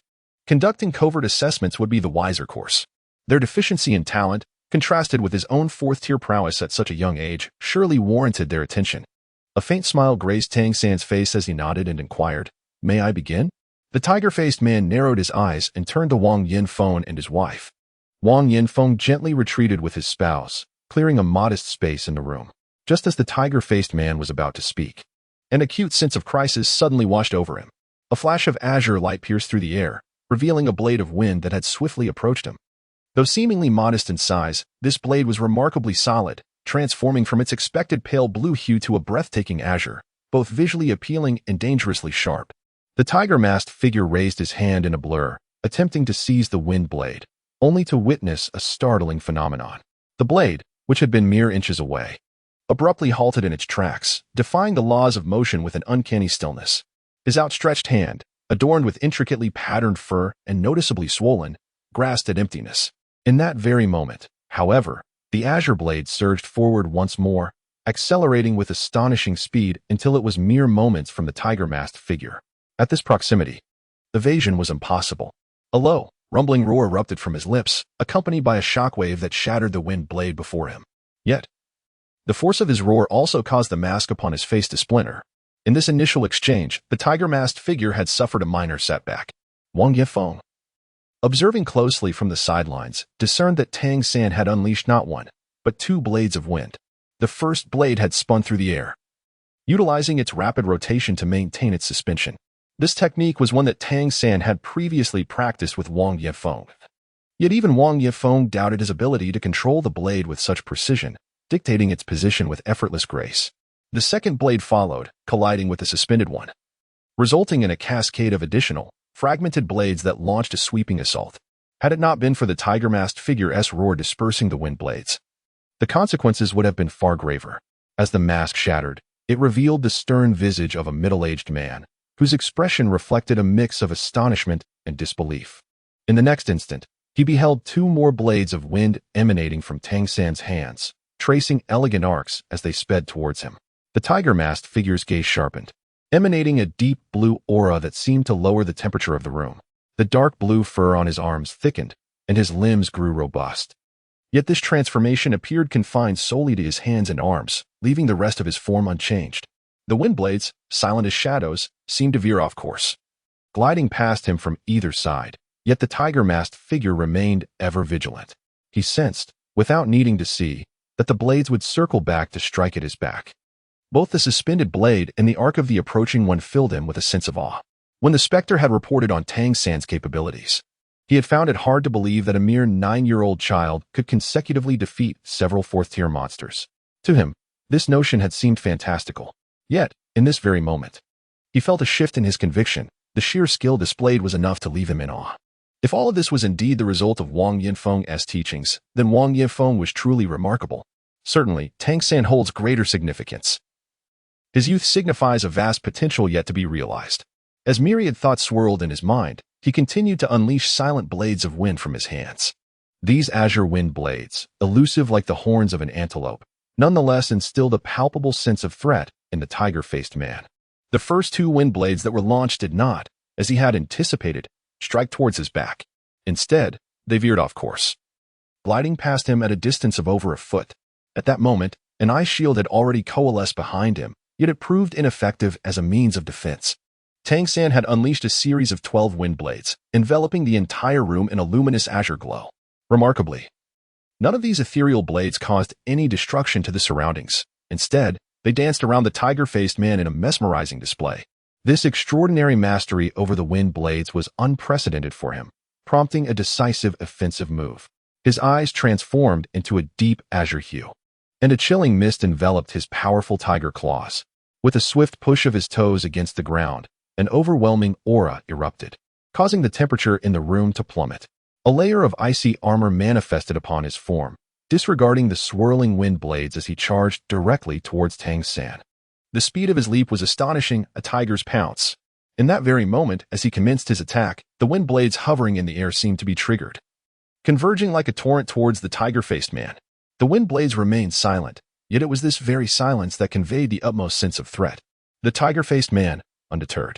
Conducting covert assessments would be the wiser course. Their deficiency in talent, contrasted with his own fourth-tier prowess at such a young age, surely warranted their attention. A faint smile graced Tang San's face as he nodded and inquired, "May I begin?" The tiger-faced man narrowed his eyes and turned to Wang Yinfeng and his wife. Wang Yinfeng gently retreated with his spouse, clearing a modest space in the room. Just as the tiger-faced man was about to speak, an acute sense of crisis suddenly washed over him. A flash of azure light pierced through the air, revealing a blade of wind that had swiftly approached him. Though seemingly modest in size, this blade was remarkably solid, transforming from its expected pale blue hue to a breathtaking azure, both visually appealing and dangerously sharp. The tiger-masked figure raised his hand in a blur, attempting to seize the wind blade, only to witness a startling phenomenon. The blade, which had been mere inches away, abruptly halted in its tracks, defying the laws of motion with an uncanny stillness. His outstretched hand, adorned with intricately patterned fur and noticeably swollen, grasped at emptiness. In that very moment, however, the azure blade surged forward once more, accelerating with astonishing speed until it was mere moments from the tiger-masked figure. At this proximity, evasion was impossible. A low, rumbling roar erupted from his lips, accompanied by a shockwave that shattered the wind blade before him. Yet, the force of his roar also caused the mask upon his face to splinter. In this initial exchange, the tiger-masked figure had suffered a minor setback. Wang Yifeng, observing closely from the sidelines, discerned that Tang San had unleashed not one, but two blades of wind. The first blade had spun through the air, utilizing its rapid rotation to maintain its suspension. This technique was one that Tang San had previously practiced with Wang Yifeng. Yet even Wang Yifeng doubted his ability to control the blade with such precision, dictating its position with effortless grace. The second blade followed, colliding with the suspended one, resulting in a cascade of additional, fragmented blades that launched a sweeping assault. Had it not been for the tiger-masked figure's roar dispersing the wind blades, the consequences would have been far graver. As the mask shattered, it revealed the stern visage of a middle-aged man, whose expression reflected a mix of astonishment and disbelief. In the next instant, he beheld two more blades of wind emanating from Tang San's hands, tracing elegant arcs as they sped towards him. The tiger-masked figure's gaze sharpened, emanating a deep blue aura that seemed to lower the temperature of the room. The dark blue fur on his arms thickened, and his limbs grew robust. Yet this transformation appeared confined solely to his hands and arms, leaving the rest of his form unchanged. The wind blades, silent as shadows, seemed to veer off course, gliding past him from either side, yet the tiger-masked figure remained ever vigilant. He sensed, without needing to see, that the blades would circle back to strike at his back. Both the suspended blade and the arc of the approaching one filled him with a sense of awe. When the Spectre had reported on Tang San's capabilities, he had found it hard to believe that a mere 9-year-old child could consecutively defeat several fourth-tier monsters. To him, this notion had seemed fantastical. Yet, in this very moment, he felt a shift in his conviction. The sheer skill displayed was enough to leave him in awe. If all of this was indeed the result of Wang Yifeng's teachings, then Wang Yifeng was truly remarkable. Certainly, Tang San holds greater significance. His youth signifies a vast potential yet to be realized. As myriad thoughts swirled in his mind, he continued to unleash silent blades of wind from his hands. These azure wind blades, elusive like the horns of an antelope, nonetheless instilled a palpable sense of threat in the tiger-faced man. The first two wind blades that were launched did not, as he had anticipated, strike towards his back. Instead, they veered off course, gliding past him at a distance of over a foot. At that moment, an ice shield had already coalesced behind him, yet it proved ineffective as a means of defense. Tang San had unleashed a series of 12 wind blades, enveloping the entire room in a luminous azure glow. Remarkably, none of these ethereal blades caused any destruction to the surroundings. Instead, they danced around the tiger-faced man in a mesmerizing display. This extraordinary mastery over the wind blades was unprecedented for him, prompting a decisive offensive move. His eyes transformed into a deep azure hue, and a chilling mist enveloped his powerful tiger claws. With a swift push of his toes against the ground, an overwhelming aura erupted, causing the temperature in the room to plummet. A layer of icy armor manifested upon his form, disregarding the swirling wind blades as he charged directly towards Tang San. The speed of his leap was astonishing, a tiger's pounce. In that very moment, as he commenced his attack, the wind blades hovering in the air seemed to be triggered, converging like a torrent towards the tiger-faced man. The wind blades remained silent, yet it was this very silence that conveyed the utmost sense of threat. The tiger-faced man, undeterred,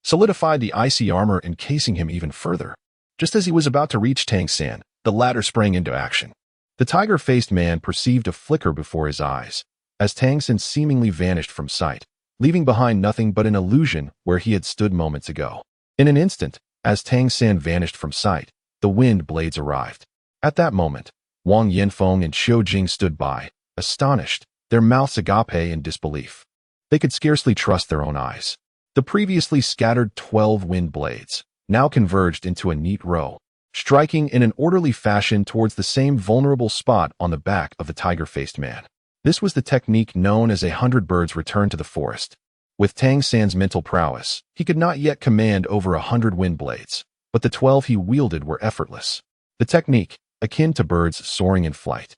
solidified the icy armor encasing him even further. Just as he was about to reach Tang San, the latter sprang into action. The tiger-faced man perceived a flicker before his eyes, as Tang San seemingly vanished from sight, leaving behind nothing but an illusion where he had stood moments ago. In an instant, as Tang San vanished from sight, the wind blades arrived. At that moment, Wang Yifeng and Xiu Jing stood by, astonished, their mouths agape in disbelief. They could scarcely trust their own eyes. The previously scattered 12 wind blades now converged into a neat row, striking in an orderly fashion towards the same vulnerable spot on the back of the tiger-faced man. This was the technique known as 100 birds return to the forest. With Tang San's mental prowess, he could not yet command over 100 wind blades, but the 12 he wielded were effortless. The technique, akin to birds soaring in flight,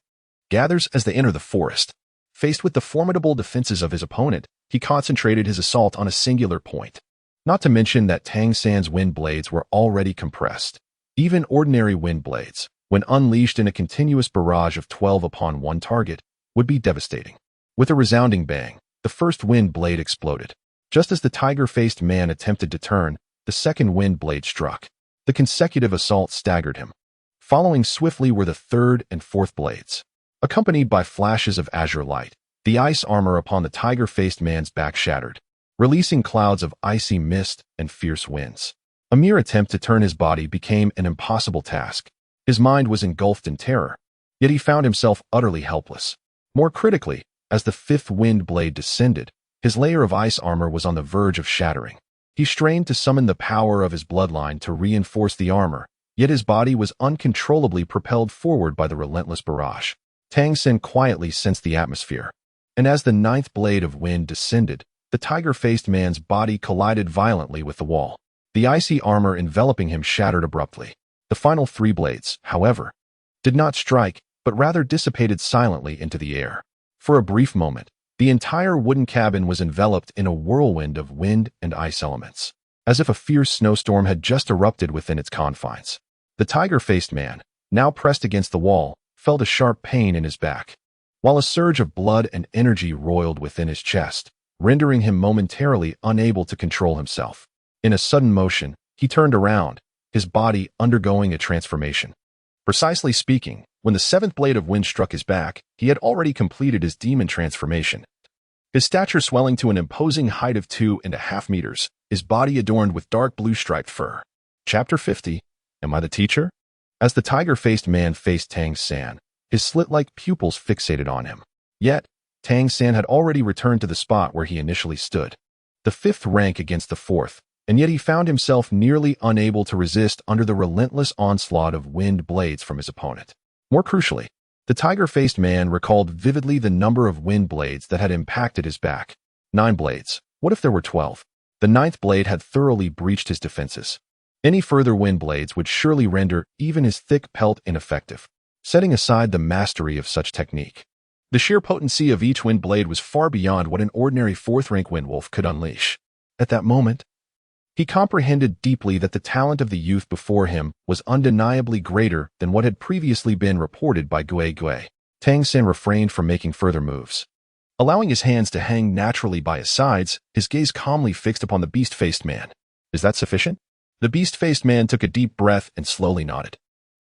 gathers as they enter the forest. Faced with the formidable defenses of his opponent, he concentrated his assault on a singular point. Not to mention that Tang San's wind blades were already compressed. Even ordinary wind blades, when unleashed in a continuous barrage of 12 upon one target, would be devastating. With a resounding bang, the first wind blade exploded. Just as the tiger-faced man attempted to turn, the second wind blade struck. The consecutive assault staggered him. Following swiftly were the third and fourth blades. Accompanied by flashes of azure light, the ice armor upon the tiger-faced man's back shattered, releasing clouds of icy mist and fierce winds. A mere attempt to turn his body became an impossible task. His mind was engulfed in terror, yet he found himself utterly helpless. More critically, as the fifth wind blade descended, his layer of ice armor was on the verge of shattering. He strained to summon the power of his bloodline to reinforce the armor, yet his body was uncontrollably propelled forward by the relentless barrage. Tang San quietly sensed the atmosphere, and as the ninth blade of wind descended, the tiger-faced man's body collided violently with the wall. The icy armor enveloping him shattered abruptly. The final three blades, however, did not strike, but rather dissipated silently into the air. For a brief moment, the entire wooden cabin was enveloped in a whirlwind of wind and ice elements, as if a fierce snowstorm had just erupted within its confines. The tiger-faced man, now pressed against the wall, felt a sharp pain in his back, while a surge of blood and energy roiled within his chest, rendering him momentarily unable to control himself. In a sudden motion, he turned around, his body undergoing a transformation. Precisely speaking, when the seventh blade of wind struck his back, he had already completed his demon transformation. His stature swelling to an imposing height of 2.5 meters, his body adorned with dark blue striped fur. Chapter 50. Am I the teacher? As the tiger-faced man faced Tang San, his slit-like pupils fixated on him. Yet, Tang San had already returned to the spot where he initially stood. The fifth rank against the fourth, and yet he found himself nearly unable to resist under the relentless onslaught of wind blades from his opponent. More crucially, the tiger-faced man recalled vividly the number of wind blades that had impacted his back. 9 blades. What if there were 12? The ninth blade had thoroughly breached his defenses. Any further wind blades would surely render even his thick pelt ineffective, setting aside the mastery of such technique. The sheer potency of each wind blade was far beyond what an ordinary fourth-rank windwolf could unleash. At that moment, he comprehended deeply that the talent of the youth before him was undeniably greater than what had previously been reported by Gui Gui. Tang San refrained from making further moves. Allowing his hands to hang naturally by his sides, his gaze calmly fixed upon the beast-faced man. Is that sufficient? The beast-faced man took a deep breath and slowly nodded.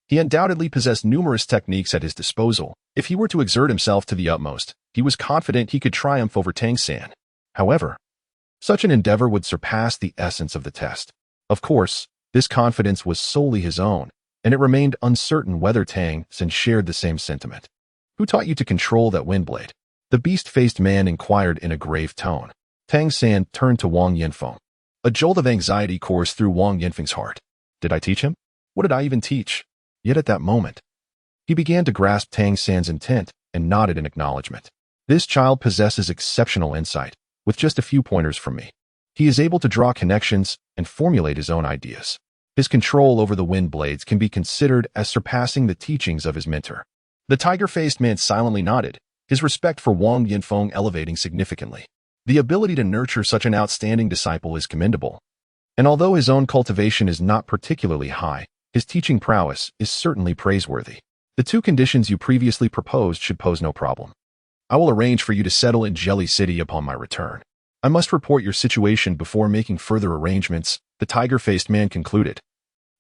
He undoubtedly possessed numerous techniques at his disposal. If he were to exert himself to the utmost, he was confident he could triumph over Tang San. However, such an endeavor would surpass the essence of the test. Of course, this confidence was solely his own, and it remained uncertain whether Tang San shared the same sentiment. Who taught you to control that wind blade? The beast-faced man inquired in a grave tone. Tang San turned to Wang Yanfeng. A jolt of anxiety coursed through Wang Yanfeng's heart. Did I teach him? What did I even teach? Yet at that moment, he began to grasp Tang San's intent and nodded in acknowledgement. This child possesses exceptional insight. With just a few pointers from me, he is able to draw connections and formulate his own ideas. His control over the wind blades can be considered as surpassing the teachings of his mentor. The tiger-faced man silently nodded, his respect for Wang Yanfeng elevating significantly. The ability to nurture such an outstanding disciple is commendable, and although his own cultivation is not particularly high, his teaching prowess is certainly praiseworthy. The 2 conditions you previously proposed should pose no problem. I will arrange for you to settle in Jelly City upon my return. I must report your situation before making further arrangements, the tiger-faced man concluded,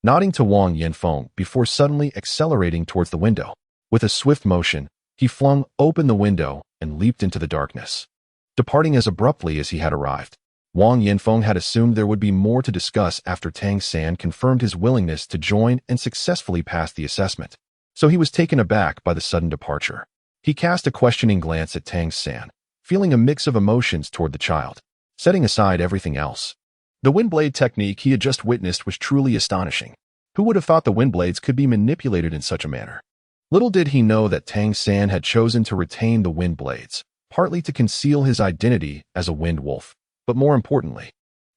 nodding to Wang Yanfeng before suddenly accelerating towards the window. With a swift motion, he flung open the window and leaped into the darkness, departing as abruptly as he had arrived. Wang Yanfeng had assumed there would be more to discuss after Tang San confirmed his willingness to join and successfully pass the assessment, so he was taken aback by the sudden departure. He cast a questioning glance at Tang San, feeling a mix of emotions toward the child. Setting aside everything else, the wind blade technique he had just witnessed was truly astonishing. Who would have thought the wind blades could be manipulated in such a manner? Little did he know that Tang San had chosen to retain the wind blades, partly to conceal his identity as a wind wolf, but more importantly,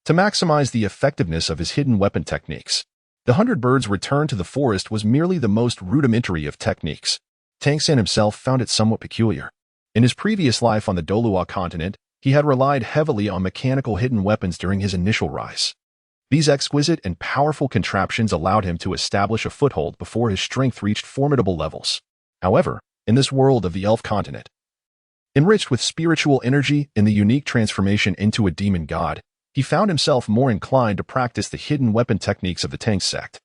to maximize the effectiveness of his hidden weapon techniques. The 100 Birds' return to the forest was merely the most rudimentary of techniques. Tang San himself found it somewhat peculiar. In his previous life on the Dolua continent, he had relied heavily on mechanical hidden weapons during his initial rise. These exquisite and powerful contraptions allowed him to establish a foothold before his strength reached formidable levels. However, in this world of the elf continent, enriched with spiritual energy and the unique transformation into a demon god, he found himself more inclined to practice the hidden weapon techniques of the Tang sect,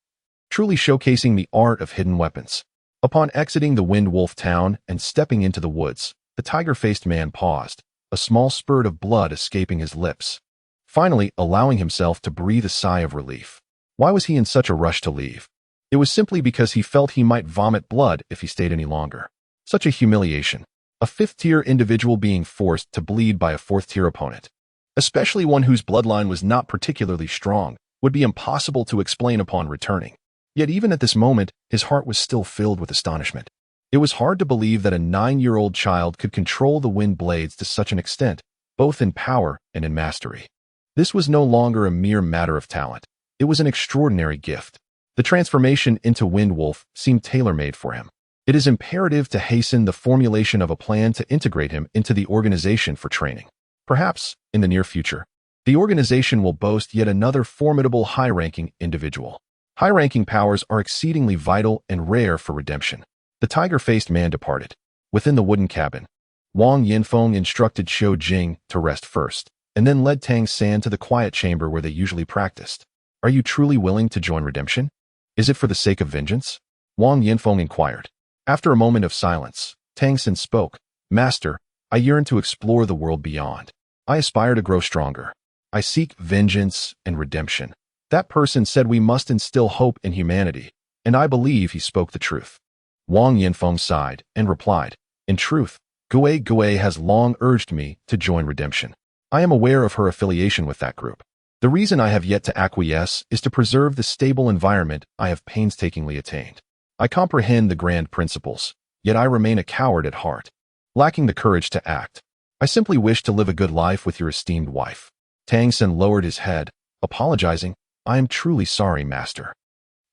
truly showcasing the art of hidden weapons. Upon exiting the Wind Wolf town and stepping into the woods, the tiger-faced man paused, a small spurt of blood escaping his lips, finally allowing himself to breathe a sigh of relief. Why was he in such a rush to leave? It was simply because he felt he might vomit blood if he stayed any longer. Such a humiliation. A fifth-tier individual being forced to bleed by a fourth-tier opponent, especially one whose bloodline was not particularly strong, would be impossible to explain upon returning. Yet even at this moment, his heart was still filled with astonishment. It was hard to believe that a 9-year-old child could control the wind blades to such an extent, both in power and in mastery. This was no longer a mere matter of talent. It was an extraordinary gift. The transformation into Wind Wolf seemed tailor-made for him. It is imperative to hasten the formulation of a plan to integrate him into the organization for training. Perhaps, in the near future, the organization will boast yet another formidable high-ranking individual. High-ranking powers are exceedingly vital and rare for redemption. The tiger-faced man departed. Within the wooden cabin, Wang Yinfeng instructed Shou Jing to rest first, and then led Tang San to the quiet chamber where they usually practiced. Are you truly willing to join redemption? Is it for the sake of vengeance? Wang Yinfeng inquired. After a moment of silence, Tang San spoke. Master, I yearn to explore the world beyond. I aspire to grow stronger. I seek vengeance and redemption. That person said we must instill hope in humanity, and I believe he spoke the truth. Wang Yinfeng sighed and replied, in truth, Gui has long urged me to join redemption. I am aware of her affiliation with that group. The reason I have yet to acquiesce is to preserve the stable environment I have painstakingly attained. I comprehend the grand principles, yet I remain a coward at heart, lacking the courage to act. I simply wish to live a good life with your esteemed wife. Tang San lowered his head, apologizing. I am truly sorry, master,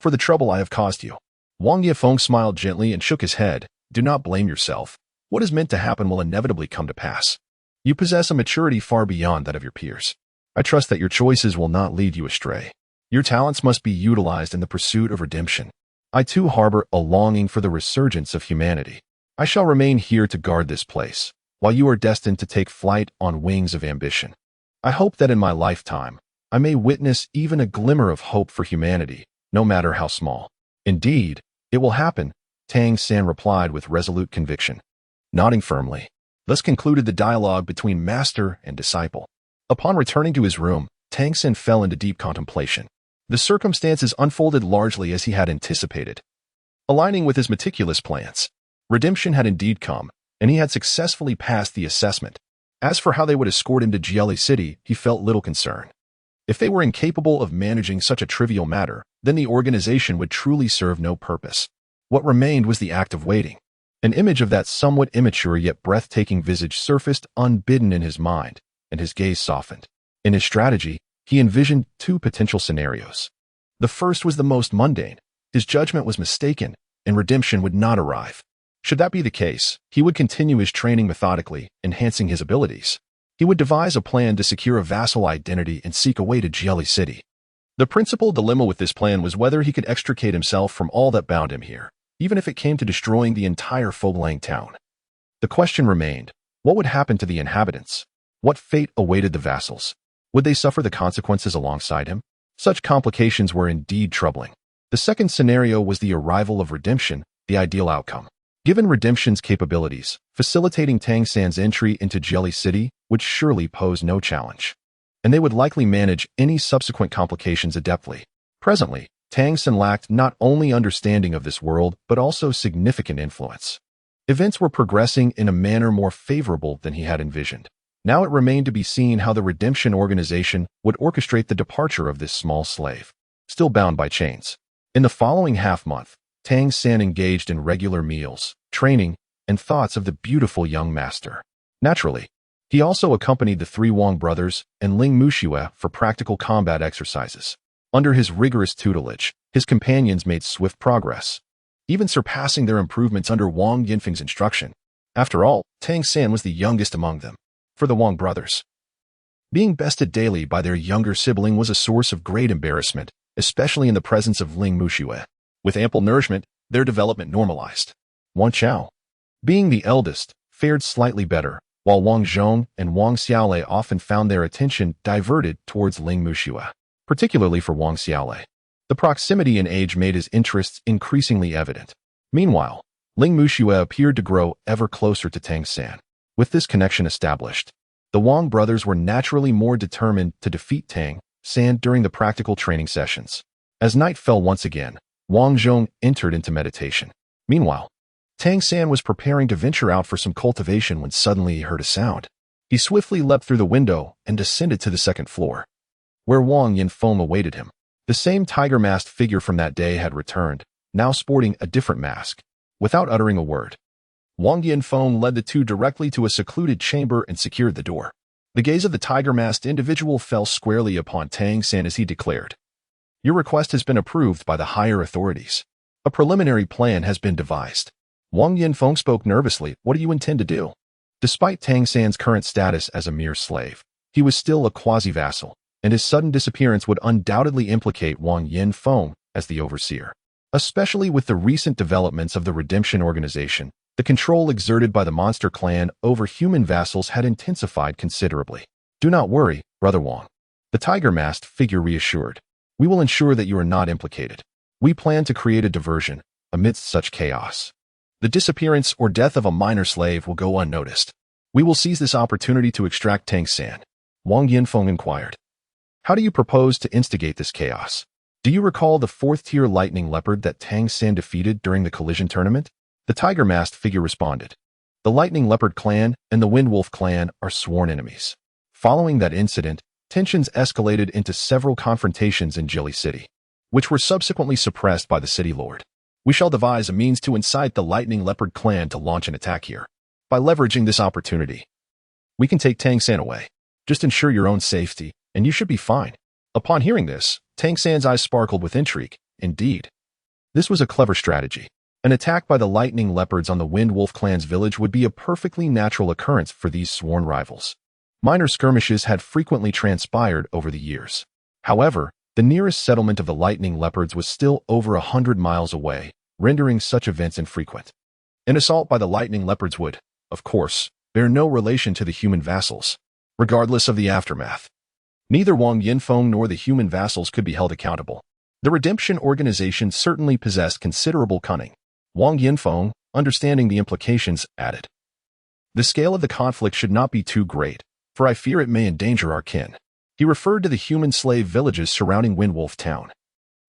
for the trouble I have caused you. Wang Yifeng smiled gently and shook his head. Do not blame yourself. What is meant to happen will inevitably come to pass. You possess a maturity far beyond that of your peers. I trust that your choices will not lead you astray. Your talents must be utilized in the pursuit of redemption. I too harbor a longing for the resurgence of humanity. I shall remain here to guard this place, while you are destined to take flight on wings of ambition. I hope that in my lifetime, I may witness even a glimmer of hope for humanity, no matter how small. Indeed, it will happen, Tang San replied with resolute conviction. Nodding firmly, thus concluded the dialogue between master and disciple. Upon returning to his room, Tang San fell into deep contemplation. The circumstances unfolded largely as he had anticipated, aligning with his meticulous plans. Redemption had indeed come, and he had successfully passed the assessment. As for how they would escort him to Jieli City, he felt little concern. If they were incapable of managing such a trivial matter, then the organization would truly serve no purpose. What remained was the act of waiting. An image of that somewhat immature yet breathtaking visage surfaced unbidden in his mind, and his gaze softened. In his strategy, he envisioned two potential scenarios. The first was the most mundane. His judgment was mistaken, and redemption would not arrive. Should that be the case, he would continue his training methodically, enhancing his abilities. He would devise a plan to secure a vassal identity and seek a way to Jieli City. The principal dilemma with this plan was whether he could extricate himself from all that bound him here, even if it came to destroying the entire Fobelang town. The question remained, what would happen to the inhabitants? What fate awaited the vassals? Would they suffer the consequences alongside him? Such complications were indeed troubling. The second scenario was the arrival of redemption, the ideal outcome. Given redemption's capabilities, facilitating Tang San's entry into Jieli City would surely pose no challenge, and they would likely manage any subsequent complications adeptly. Presently, Tang San lacked not only understanding of this world, but also significant influence. Events were progressing in a manner more favorable than he had envisioned. Now it remained to be seen how the redemption organization would orchestrate the departure of this small slave, still bound by chains. In the following half-month, Tang San engaged in regular meals, training, and thoughts of the beautiful young master. Naturally, he also accompanied the three Wang brothers and Ling Muxue for practical combat exercises. Under his rigorous tutelage, his companions made swift progress, even surpassing their improvements under Wang Yinfeng's instruction. After all, Tang San was the youngest among them. For the Wang brothers, being bested daily by their younger sibling was a source of great embarrassment, especially in the presence of Ling Muxue. With ample nourishment, their development normalized. Wang Chao, being the eldest, fared slightly better, while Wang Zhong and Wang Xiaolei often found their attention diverted towards Ling Muxue, particularly for Wang Xiaolei. The proximity in age made his interests increasingly evident. Meanwhile, Ling Muxue appeared to grow ever closer to Tang San. With this connection established, the Wang brothers were naturally more determined to defeat Tang San during the practical training sessions. As night fell once again, Wang Zhong entered into meditation. Meanwhile, Tang San was preparing to venture out for some cultivation when suddenly he heard a sound. He swiftly leapt through the window and descended to the second floor, where Wang Yinfeng awaited him. The same tiger-masked figure from that day had returned, now sporting a different mask. Without uttering a word, Wang Yinfeng led the two directly to a secluded chamber and secured the door. The gaze of the tiger-masked individual fell squarely upon Tang San as he declared, "Your request has been approved by the higher authorities. A preliminary plan has been devised." Wang Yinfeng spoke nervously. "What do you intend to do?" Despite Tang San's current status as a mere slave, he was still a quasi-vassal, and his sudden disappearance would undoubtedly implicate Wang Yinfeng as the overseer. Especially with the recent developments of the Redemption Organization, the control exerted by the Monster Clan over human vassals had intensified considerably. "Do not worry, Brother Wang," the tiger-masked figure reassured. "We will ensure that you are not implicated. We plan to create a diversion amidst such chaos. The disappearance or death of a minor slave will go unnoticed. We will seize this opportunity to extract Tang San." Wang Yinfeng inquired, "How do you propose to instigate this chaos? Do you recall the fourth-tier lightning leopard that Tang San defeated during the collision tournament?" The tiger-masked figure responded, "The Lightning Leopard clan and the Wind Wolf clan are sworn enemies. Following that incident, tensions escalated into several confrontations in Jilly City, which were subsequently suppressed by the city lord. We shall devise a means to incite the Lightning Leopard clan to launch an attack here. By leveraging this opportunity, we can take Tang San away. Just ensure your own safety, and you should be fine." Upon hearing this, Tang San's eyes sparkled with intrigue. Indeed, this was a clever strategy. An attack by the Lightning Leopards on the Wind Wolf clan's village would be a perfectly natural occurrence for these sworn rivals. Minor skirmishes had frequently transpired over the years. However, the nearest settlement of the Lightning Leopards was still over 100 miles away, rendering such events infrequent. An assault by the Lightning Leopards would, of course, bear no relation to the human vassals. Regardless of the aftermath, neither Wang Yinfeng nor the human vassals could be held accountable. The Redemption Organization certainly possessed considerable cunning. Wang Yinfeng, understanding the implications, added, "The scale of the conflict should not be too great, for I fear it may endanger our kin." He referred to the human slave villages surrounding Windwolf Town.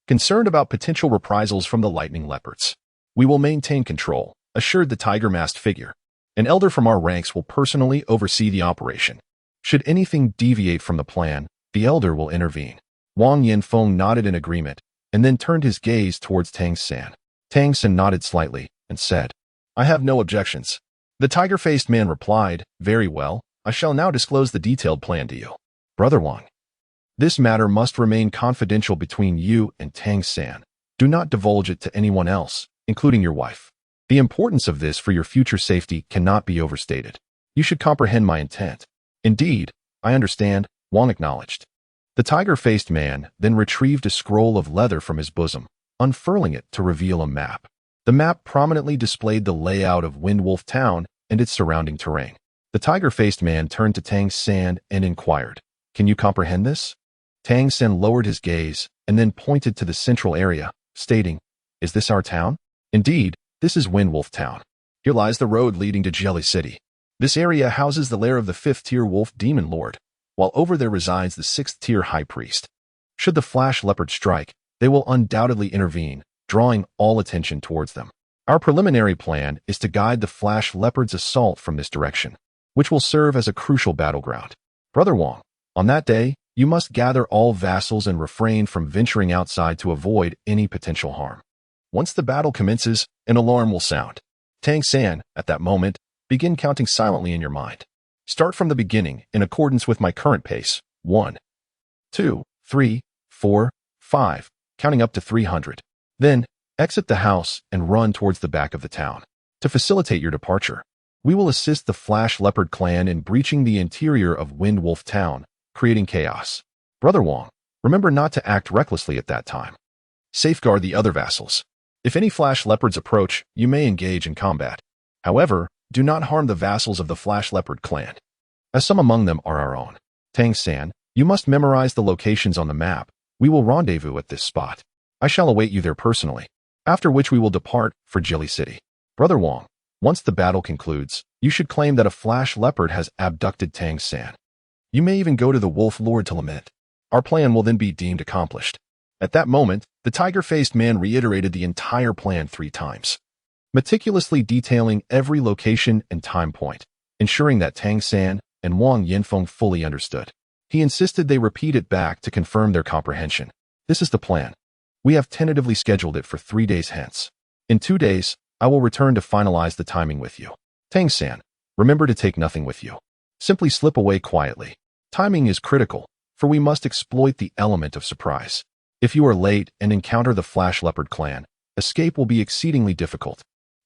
Concerned about potential reprisals from the Lightning Leopards, "We will maintain control," assured the tiger-masked figure. "An elder from our ranks will personally oversee the operation. Should anything deviate from the plan, the elder will intervene." Wang Yinfeng nodded in agreement, and then turned his gaze towards Tang San. Tang San nodded slightly and said, "I have no objections." The tiger-faced man replied, "Very well, I shall now disclose the detailed plan to you. Brother Wang, this matter must remain confidential between you and Tang San. Do not divulge it to anyone else, including your wife. The importance of this for your future safety cannot be overstated. You should comprehend my intent." "Indeed, I understand," Wang acknowledged. The tiger-faced man then retrieved a scroll of leather from his bosom, unfurling it to reveal a map. The map prominently displayed the layout of Windwolf Town and its surrounding terrain. The tiger-faced man turned to Tang San and inquired, "Can you comprehend this?" Tang San lowered his gaze and then pointed to the central area, stating, "Is this our town?" "Indeed, this is Windwolf Town. Here lies the road leading to Jelly City. This area houses the lair of the 5th-tier wolf demon lord, while over there resides the 6th-tier high priest. Should the flash leopard strike, they will undoubtedly intervene, drawing all attention towards them. Our preliminary plan is to guide the flash leopard's assault from this direction, which will serve as a crucial battleground. Brother Wang, on that day, You must gather all vassals and refrain from venturing outside to avoid any potential harm. Once the battle commences, an alarm will sound. Tang San, at that moment, begin counting silently in your mind. Start from the beginning in accordance with my current pace. 1, 2, 3, 4, 5, counting up to 300. Then, exit the house and run towards the back of the town. To facilitate your departure, we will assist the Flash Leopard clan in breaching the interior of Wind Wolf Town, creating chaos. Brother Wong, remember not to act recklessly at that time. Safeguard the other vassals. If any Flash Leopards approach, you may engage in combat. However, do not harm the vassals of the Flash Leopard clan, as some among them are our own. Tang San, you must memorize the locations on the map. We will rendezvous at this spot. I shall await you there personally, after which we will depart for Jilly City. Brother Wong, once the battle concludes, you should claim that a Flash Leopard has abducted Tang San. You may even go to the Wolf Lord to lament. Our plan will then be deemed accomplished. At that moment, the tiger-faced man reiterated the entire plan 3 times, meticulously detailing every location and time point, ensuring that Tang San and Wang Yinfeng fully understood. He insisted they repeat it back to confirm their comprehension. This is the plan. We have tentatively scheduled it for 3 days hence. In 2 days, I will return to finalize the timing with you. Tang San, remember to take nothing with you. Simply slip away quietly. Timing is critical, for we must exploit the element of surprise. If you are late and encounter the Flash Leopard clan, escape will be exceedingly difficult,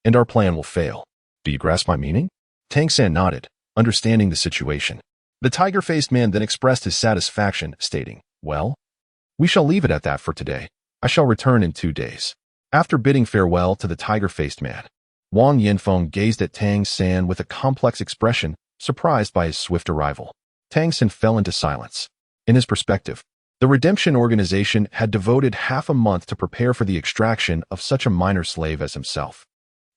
and our plan will fail. Do you grasp my meaning? Tang San nodded, understanding the situation. The tiger-faced man then expressed his satisfaction, stating, "Well, we shall leave it at that for today. I shall return in 2 days." After bidding farewell to the tiger-faced man, Wang Yinfeng gazed at Tang San with a complex expression, surprised by his swift arrival. Tang San fell into silence. In his perspective, the Redemption Organization had devoted half a month to prepare for the extraction of such a minor slave as himself.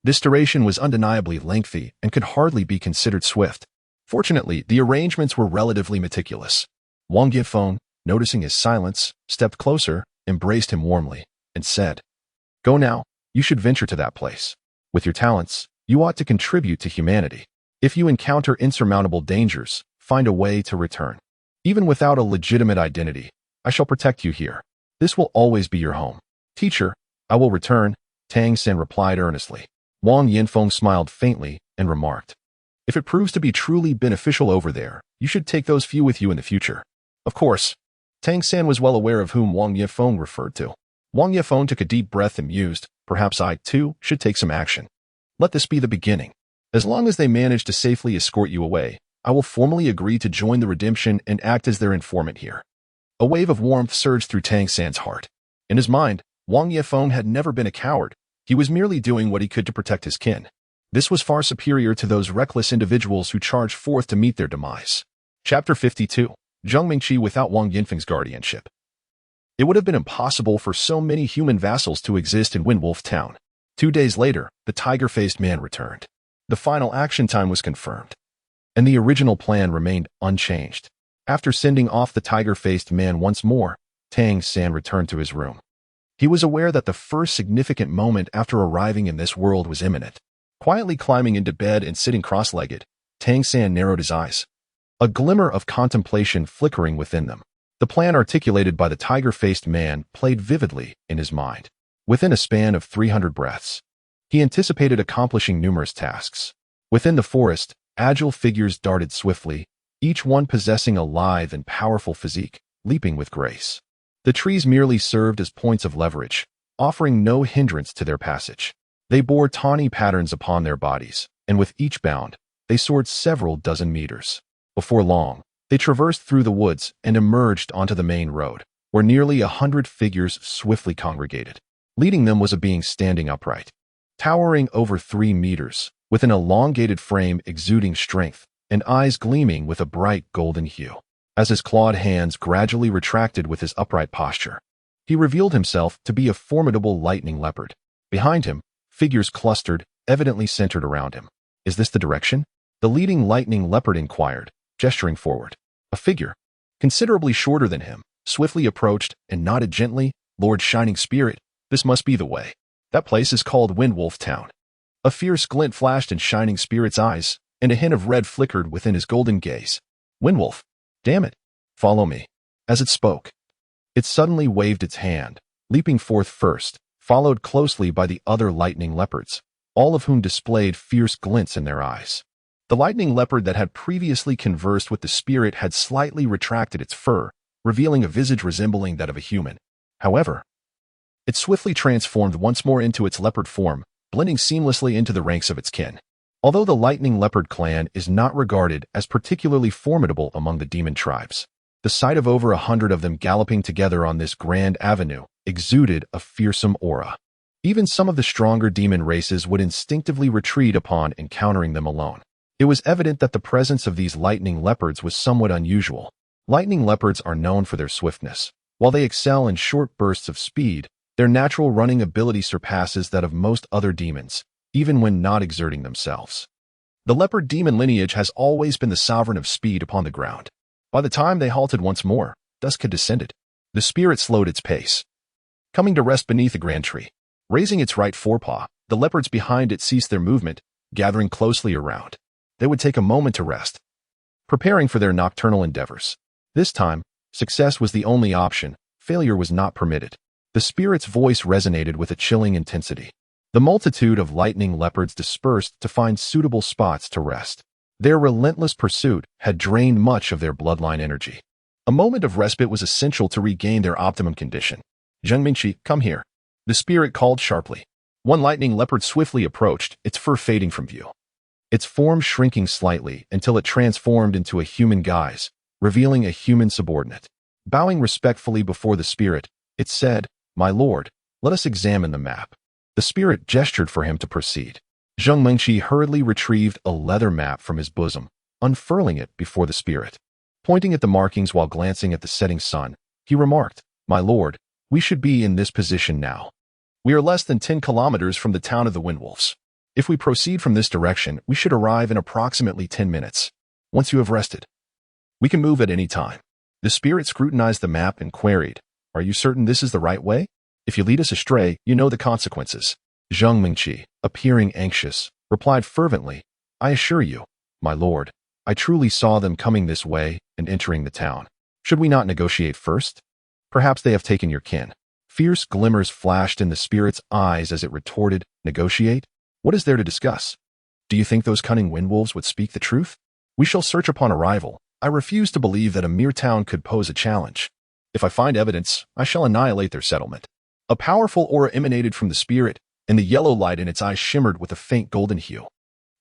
This duration was undeniably lengthy and could hardly be considered swift. Fortunately, the arrangements were relatively meticulous. Wang Yifeng, noticing his silence, stepped closer, embraced him warmly, and said, "Go now, you should venture to that place. With your talents, you ought to contribute to humanity. If you encounter insurmountable dangers, find a way to return. Even without a legitimate identity, I shall protect you here. This will always be your home." "Teacher, I will return," Tang San replied earnestly. Wang Yinfeng smiled faintly and remarked, "If it proves to be truly beneficial over there, you should take those few with you in the future." Of course, Tang San was well aware of whom Wang Yifeng referred to. Wang Yifeng took a deep breath and mused, "Perhaps I, too, should take some action. Let this be the beginning. As long as they manage to safely escort you away, I will formally agree to join the Redemption and act as their informant here." A wave of warmth surged through Tang San's heart. In his mind, Wang Yifeng had never been a coward. He was merely doing what he could to protect his kin. This was far superior to those reckless individuals who charged forth to meet their demise. Chapter 52. Zheng Mingqi without Wang Yinfeng's guardianship. It would have been impossible for so many human vassals to exist in Windwolf Town. 2 days later, the tiger-faced man returned. The final action time was confirmed, and the original plan remained unchanged. After sending off the tiger-faced man once more, Tang San returned to his room. He was aware that the first significant moment after arriving in this world was imminent. Quietly climbing into bed and sitting cross-legged, Tang San narrowed his eyes, a glimmer of contemplation flickering within them. The plan articulated by the tiger-faced man played vividly in his mind. Within a span of 300 breaths, he anticipated accomplishing numerous tasks. Within the forest, agile figures darted swiftly, each one possessing a lithe and powerful physique, leaping with grace. The trees merely served as points of leverage, offering no hindrance to their passage. They bore tawny patterns upon their bodies, and with each bound, they soared several dozen meters. Before long, they traversed through the woods and emerged onto the main road, where nearly 100 figures swiftly congregated. Leading them was a being standing upright, towering over 3 meters, with an elongated frame exuding strength, and eyes gleaming with a bright golden hue. As his clawed hands gradually retracted with his upright posture, he revealed himself to be a formidable lightning leopard. Behind him, figures clustered, evidently centered around him. "Is this the direction?" the leading lightning leopard inquired, gesturing forward. A figure, considerably shorter than him, swiftly approached and nodded gently. "Lord Shining Spirit, this must be the way. That place is called Windwolf Town." A fierce glint flashed in Shining Spirit's eyes, and a hint of red flickered within his golden gaze. "Windwolf? Damn it. Follow me." As it spoke, it suddenly waved its hand, leaping forth first, followed closely by the other lightning leopards, all of whom displayed fierce glints in their eyes. The lightning leopard that had previously conversed with the spirit had slightly retracted its fur, revealing a visage resembling that of a human. However, it swiftly transformed once more into its leopard form, blending seamlessly into the ranks of its kin. Although the lightning leopard clan is not regarded as particularly formidable among the demon tribes, the sight of over 100 of them galloping together on this grand avenue exuded a fearsome aura. Even some of the stronger demon races would instinctively retreat upon encountering them alone. It was evident that the presence of these lightning leopards was somewhat unusual. Lightning leopards are known for their swiftness. While they excel in short bursts of speed, their natural running ability surpasses that of most other demons, even when not exerting themselves. The leopard demon lineage has always been the sovereign of speed upon the ground. By the time they halted once more, dusk had descended. The spirit slowed its pace, coming to rest beneath a grand tree. Raising its right forepaw, the leopards behind it ceased their movement, gathering closely around. They would take a moment to rest, preparing for their nocturnal endeavors. This time, success was the only option. Failure was not permitted. The spirit's voice resonated with a chilling intensity. The multitude of lightning leopards dispersed to find suitable spots to rest. Their relentless pursuit had drained much of their bloodline energy. A moment of respite was essential to regain their optimum condition. Zheng Mingqi, come here. The spirit called sharply. One lightning leopard swiftly approached, its fur fading from view. Its form shrinking slightly until it transformed into a human guise, revealing a human subordinate. Bowing respectfully before the spirit, it said, "My lord, let us examine the map." The spirit gestured for him to proceed. Zheng Mengqi hurriedly retrieved a leather map from his bosom, unfurling it before the spirit. Pointing at the markings while glancing at the setting sun, he remarked, "My lord, we should be in this position now. We are less than 10 kilometers from the town of the Windwolves. If we proceed from this direction, we should arrive in approximately 10 minutes. Once you have rested, we can move at any time." The spirit scrutinized the map and queried, "Are you certain this is the right way? If you lead us astray, you know the consequences." Zheng Mingqi, appearing anxious, replied fervently, "I assure you, my lord, I truly saw them coming this way and entering the town. Should we not negotiate first? Perhaps they have taken your kin." Fierce glimmers flashed in the spirit's eyes as it retorted, "Negotiate? What is there to discuss? Do you think those cunning windwolves would speak the truth? We shall search upon arrival. I refuse to believe that a mere town could pose a challenge. If I find evidence, I shall annihilate their settlement." A powerful aura emanated from the spirit, and the yellow light in its eyes shimmered with a faint golden hue.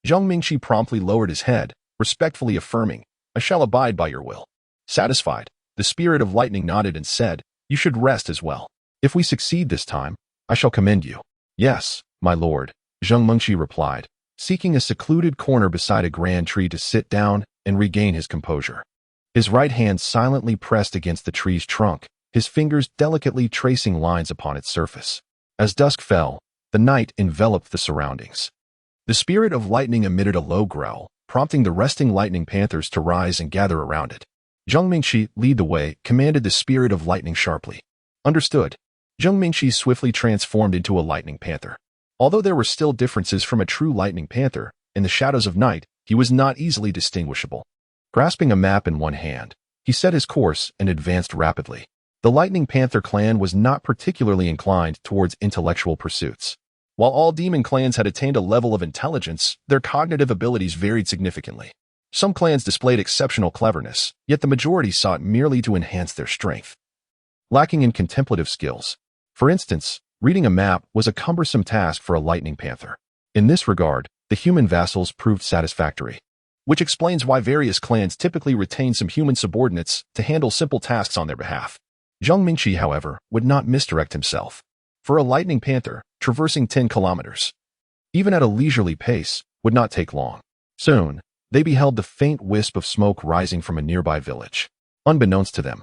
Zheng Mingqi promptly lowered his head, respectfully affirming, "I shall abide by your will." Satisfied, the spirit of lightning nodded and said, "You should rest as well. If we succeed this time, I shall commend you." "Yes, my lord," Zheng Mengqi replied, seeking a secluded corner beside a grand tree to sit down and regain his composure. His right hand silently pressed against the tree's trunk, his fingers delicately tracing lines upon its surface. As dusk fell, the night enveloped the surroundings. The spirit of lightning emitted a low growl, prompting the resting lightning panthers to rise and gather around it. Zheng Mingqi, lead the way, commanded the spirit of lightning sharply. Understood. Zheng Mingqi swiftly transformed into a lightning panther. Although there were still differences from a true lightning panther, in the shadows of night, he was not easily distinguishable. Grasping a map in one hand, he set his course and advanced rapidly. The Lightning Panther clan was not particularly inclined towards intellectual pursuits. While all demon clans had attained a level of intelligence, their cognitive abilities varied significantly. Some clans displayed exceptional cleverness, yet the majority sought merely to enhance their strength, lacking in contemplative skills. For instance, reading a map was a cumbersome task for a Lightning Panther. In this regard, the human vassals proved satisfactory, which explains why various clans typically retain some human subordinates to handle simple tasks on their behalf. Zheng Mingqi, however, would not misdirect himself. For a Lightning Panther, traversing 10 kilometers, even at a leisurely pace, would not take long. Soon, they beheld the faint wisp of smoke rising from a nearby village. Unbeknownst to them,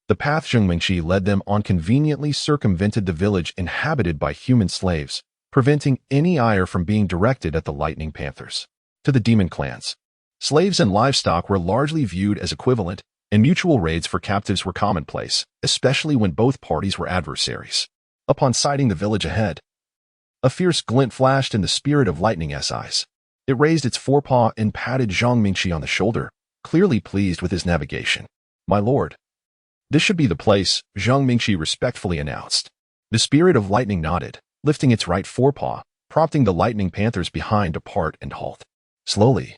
the path Zheng Mingqi led them on conveniently circumvented the village inhabited by human slaves, preventing any ire from being directed at the Lightning Panthers. To the demon clans, slaves and livestock were largely viewed as equivalent, and mutual raids for captives were commonplace, especially when both parties were adversaries. Upon sighting the village ahead, a fierce glint flashed in the spirit of lightning's eyes. It raised its forepaw and patted Zheng Mingqi on the shoulder, clearly pleased with his navigation. "My lord, This should be the place, Zhang Mingxi respectfully announced. The spirit of lightning nodded, lifting its right forepaw, prompting the lightning panthers behind to part and halt. Slowly,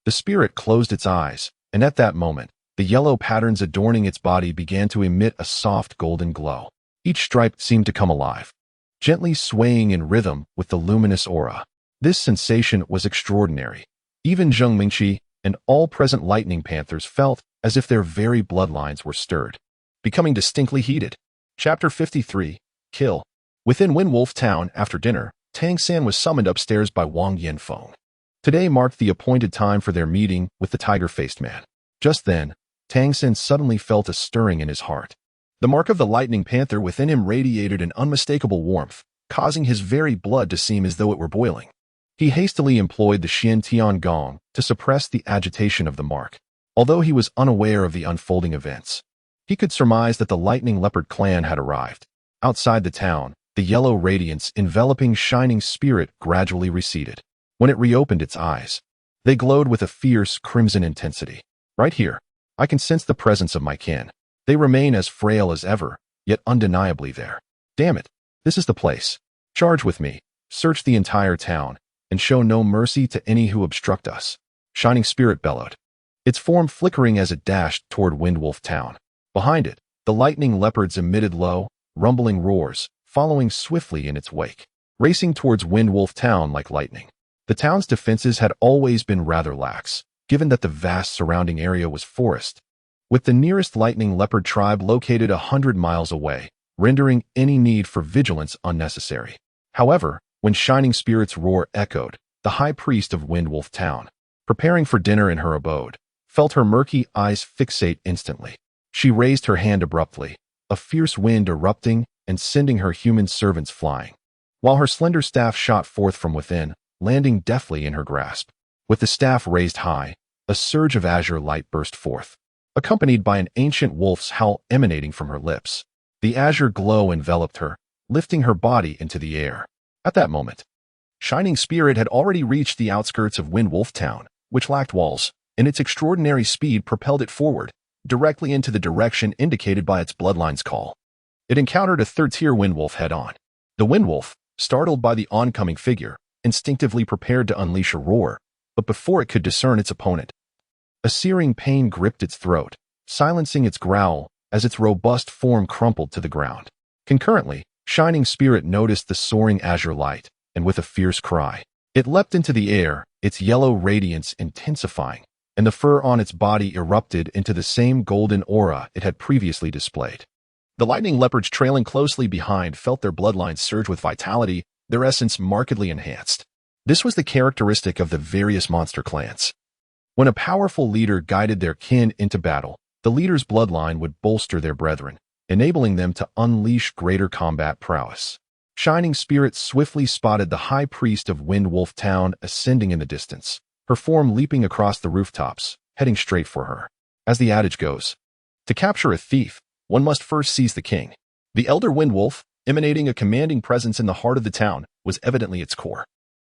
the spirit closed its eyes, and at that moment, the yellow patterns adorning its body began to emit a soft golden glow. Each stripe seemed to come alive, gently swaying in rhythm with the luminous aura. This sensation was extraordinary. Even Zhang Mingxi and all present lightning panthers felt as if their very bloodlines were stirred, becoming distinctly heated. Chapter 53. Kill. Within Windwolf Town after dinner, Tang San was summoned upstairs by Wang Yanfeng. Today marked the appointed time for their meeting with the tiger-faced man. Just then, Tang San suddenly felt a stirring in his heart. The mark of the lightning panther within him radiated an unmistakable warmth, causing his very blood to seem as though it were boiling. He hastily employed the Xian Tian Gong to suppress the agitation of the mark. Although he was unaware of the unfolding events, he could surmise that the lightning leopard clan had arrived. Outside the town, the yellow radiance enveloping Shining Spirit gradually receded. When it reopened its eyes, they glowed with a fierce crimson intensity. Right here, I can sense the presence of my kin. They remain as frail as ever, yet undeniably there. Damn it, this is the place. Charge with me, search the entire town, and show no mercy to any who obstruct us. Shining Spirit bellowed, its form flickering as it dashed toward Windwolf Town. Behind it, the lightning leopards emitted low, rumbling roars, following swiftly in its wake, racing towards Windwolf Town like lightning. The town's defenses had always been rather lax, given that the vast surrounding area was forest, with the nearest lightning leopard tribe located 100 miles away, rendering any need for vigilance unnecessary. However, when Shining Spirit's roar echoed, the high priest of Windwolf Town, preparing for dinner in her abode, felt her murky eyes fixate instantly. She raised her hand abruptly, a fierce wind erupting and sending her human servants flying, while her slender staff shot forth from within, landing deftly in her grasp. With the staff raised high, a surge of azure light burst forth, accompanied by an ancient wolf's howl emanating from her lips. The azure glow enveloped her, lifting her body into the air. At that moment, Shining Spirit had already reached the outskirts of Windwolf Town, which lacked walls, and its extraordinary speed propelled it forward, directly into the direction indicated by its bloodline's call. It encountered a third-tier Windwolf head-on. The Windwolf, startled by the oncoming figure, instinctively prepared to unleash a roar, but before it could discern its opponent, a searing pain gripped its throat, silencing its growl as its robust form crumpled to the ground. Concurrently, Shining Spirit noticed the soaring azure light, and with a fierce cry, it leapt into the air, its yellow radiance intensifying, and the fur on its body erupted into the same golden aura it had previously displayed. The lightning leopards trailing closely behind felt their bloodlines surge with vitality, their essence markedly enhanced. This was the characteristic of the various monster clans. When a powerful leader guided their kin into battle, the leader's bloodline would bolster their brethren, enabling them to unleash greater combat prowess. Shining Spirit swiftly spotted the high priest of Windwolf Town ascending in the distance, her form leaping across the rooftops, heading straight for her. As the adage goes, to capture a thief, one must first seize the king. The elder Windwolf, emanating a commanding presence in the heart of the town, was evidently its core.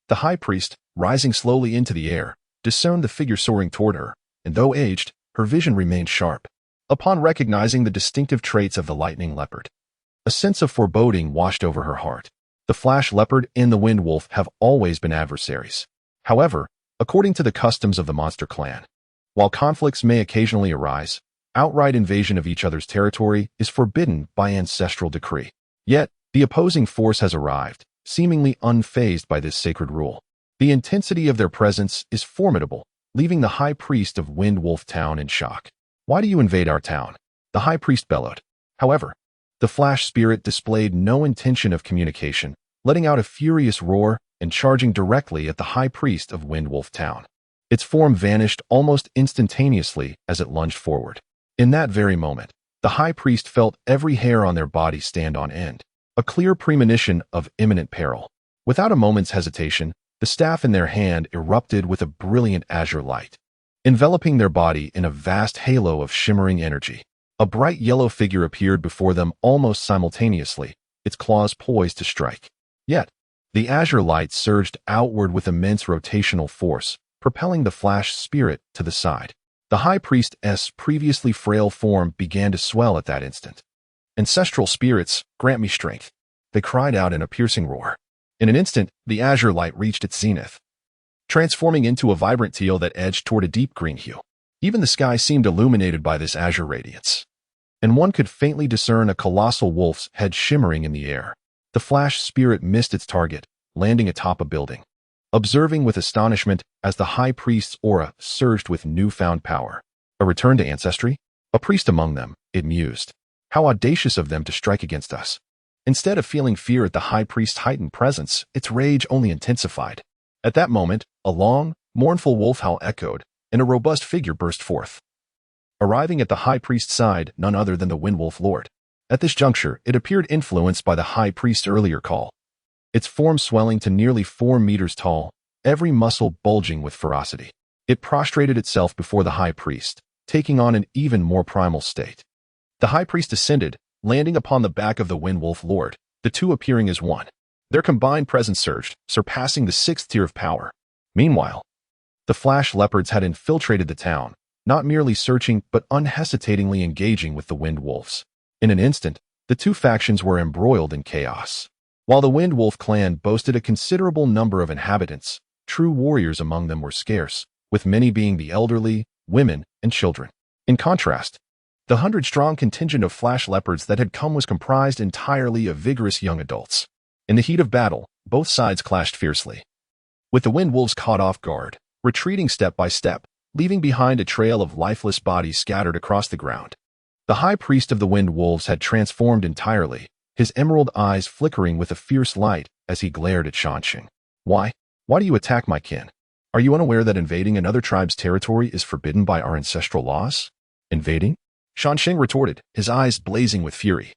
The high priest, rising slowly into the air, discerned the figure soaring toward her, and though aged, her vision remained sharp. Upon recognizing the distinctive traits of the lightning leopard, a sense of foreboding washed over her heart. The flash leopard and the Windwolf have always been adversaries. However, according to the customs of the monster clan, while conflicts may occasionally arise, outright invasion of each other's territory is forbidden by ancestral decree. Yet, the opposing force has arrived, seemingly unfazed by this sacred rule. The intensity of their presence is formidable, leaving the high priest of Windwolf Town in shock. "Why do you invade our town?" the high priest bellowed. However, the flash spirit displayed no intention of communication, letting out a furious roar and charging directly at the high priest of Windwolf Town. Its form vanished almost instantaneously as it lunged forward. In that very moment, the high priest felt every hair on their body stand on end, a clear premonition of imminent peril. Without a moment's hesitation, the staff in their hand erupted with a brilliant azure light, enveloping their body in a vast halo of shimmering energy. A bright yellow figure appeared before them almost simultaneously, its claws poised to strike. Yet, the azure light surged outward with immense rotational force, propelling the flash spirit to the side. The high priestess' previously frail form began to swell at that instant. "Ancestral spirits, grant me strength," they cried out in a piercing roar. In an instant, the azure light reached its zenith, transforming into a vibrant teal that edged toward a deep green hue. Even the sky seemed illuminated by this azure radiance, and one could faintly discern a colossal wolf's head shimmering in the air. The flash spirit missed its target, landing atop a building, observing with astonishment as the high priest's aura surged with newfound power. A return to ancestry? A priest among them, it mused. How audacious of them to strike against us. Instead of feeling fear at the high priest's heightened presence, its rage only intensified. At that moment, a long, mournful wolf howl echoed, and a robust figure burst forth. Arriving at the high priest's side, none other than the Windwolf Lord. At this juncture, it appeared influenced by the high priest's earlier call, its form swelling to nearly 4 meters tall, every muscle bulging with ferocity. It prostrated itself before the high priest, taking on an even more primal state. The high priest ascended, landing upon the back of the Windwolf Lord, the two appearing as one. Their combined presence surged, surpassing the 6th tier of power. Meanwhile, the flash leopards had infiltrated the town, not merely searching but unhesitatingly engaging with the wind wolves. In an instant, the two factions were embroiled in chaos. While the Wind Wolf clan boasted a considerable number of inhabitants, true warriors among them were scarce, with many being the elderly, women, and children. In contrast, the 100-strong contingent of flash leopards that had come was comprised entirely of vigorous young adults. In the heat of battle, both sides clashed fiercely, with the wind wolves caught off guard, retreating step by step, leaving behind a trail of lifeless bodies scattered across the ground. The high priest of the wind wolves had transformed entirely, his emerald eyes flickering with a fierce light as he glared at Shanxing. Why? Why do you attack my kin? Are you unaware that invading another tribe's territory is forbidden by our ancestral laws? Invading? Shanxing retorted, his eyes blazing with fury.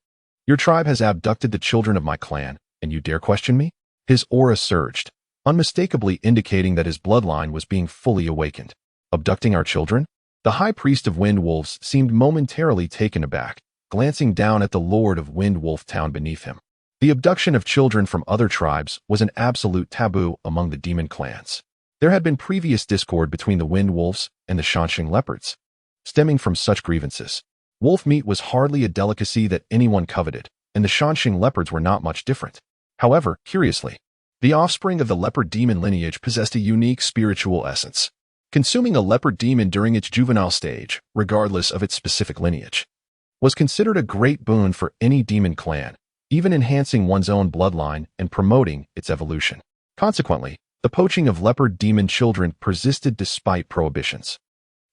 Your tribe has abducted the children of my clan, and you dare question me? His aura surged, unmistakably indicating that his bloodline was being fully awakened. Abducting our children? The high priest of Wind Wolves seemed momentarily taken aback, glancing down at the Lord of Wind Wolf Town beneath him. The abduction of children from other tribes was an absolute taboo among the demon clans. There had been previous discord between the Wind Wolves and the Shanxing leopards. Stemming from such grievances, wolf meat was hardly a delicacy that anyone coveted, and the Shanxing leopards were not much different. However, curiously, the offspring of the leopard demon lineage possessed a unique spiritual essence. Consuming a leopard demon during its juvenile stage, regardless of its specific lineage, was considered a great boon for any demon clan, even enhancing one's own bloodline and promoting its evolution. Consequently, the poaching of leopard demon children persisted despite prohibitions,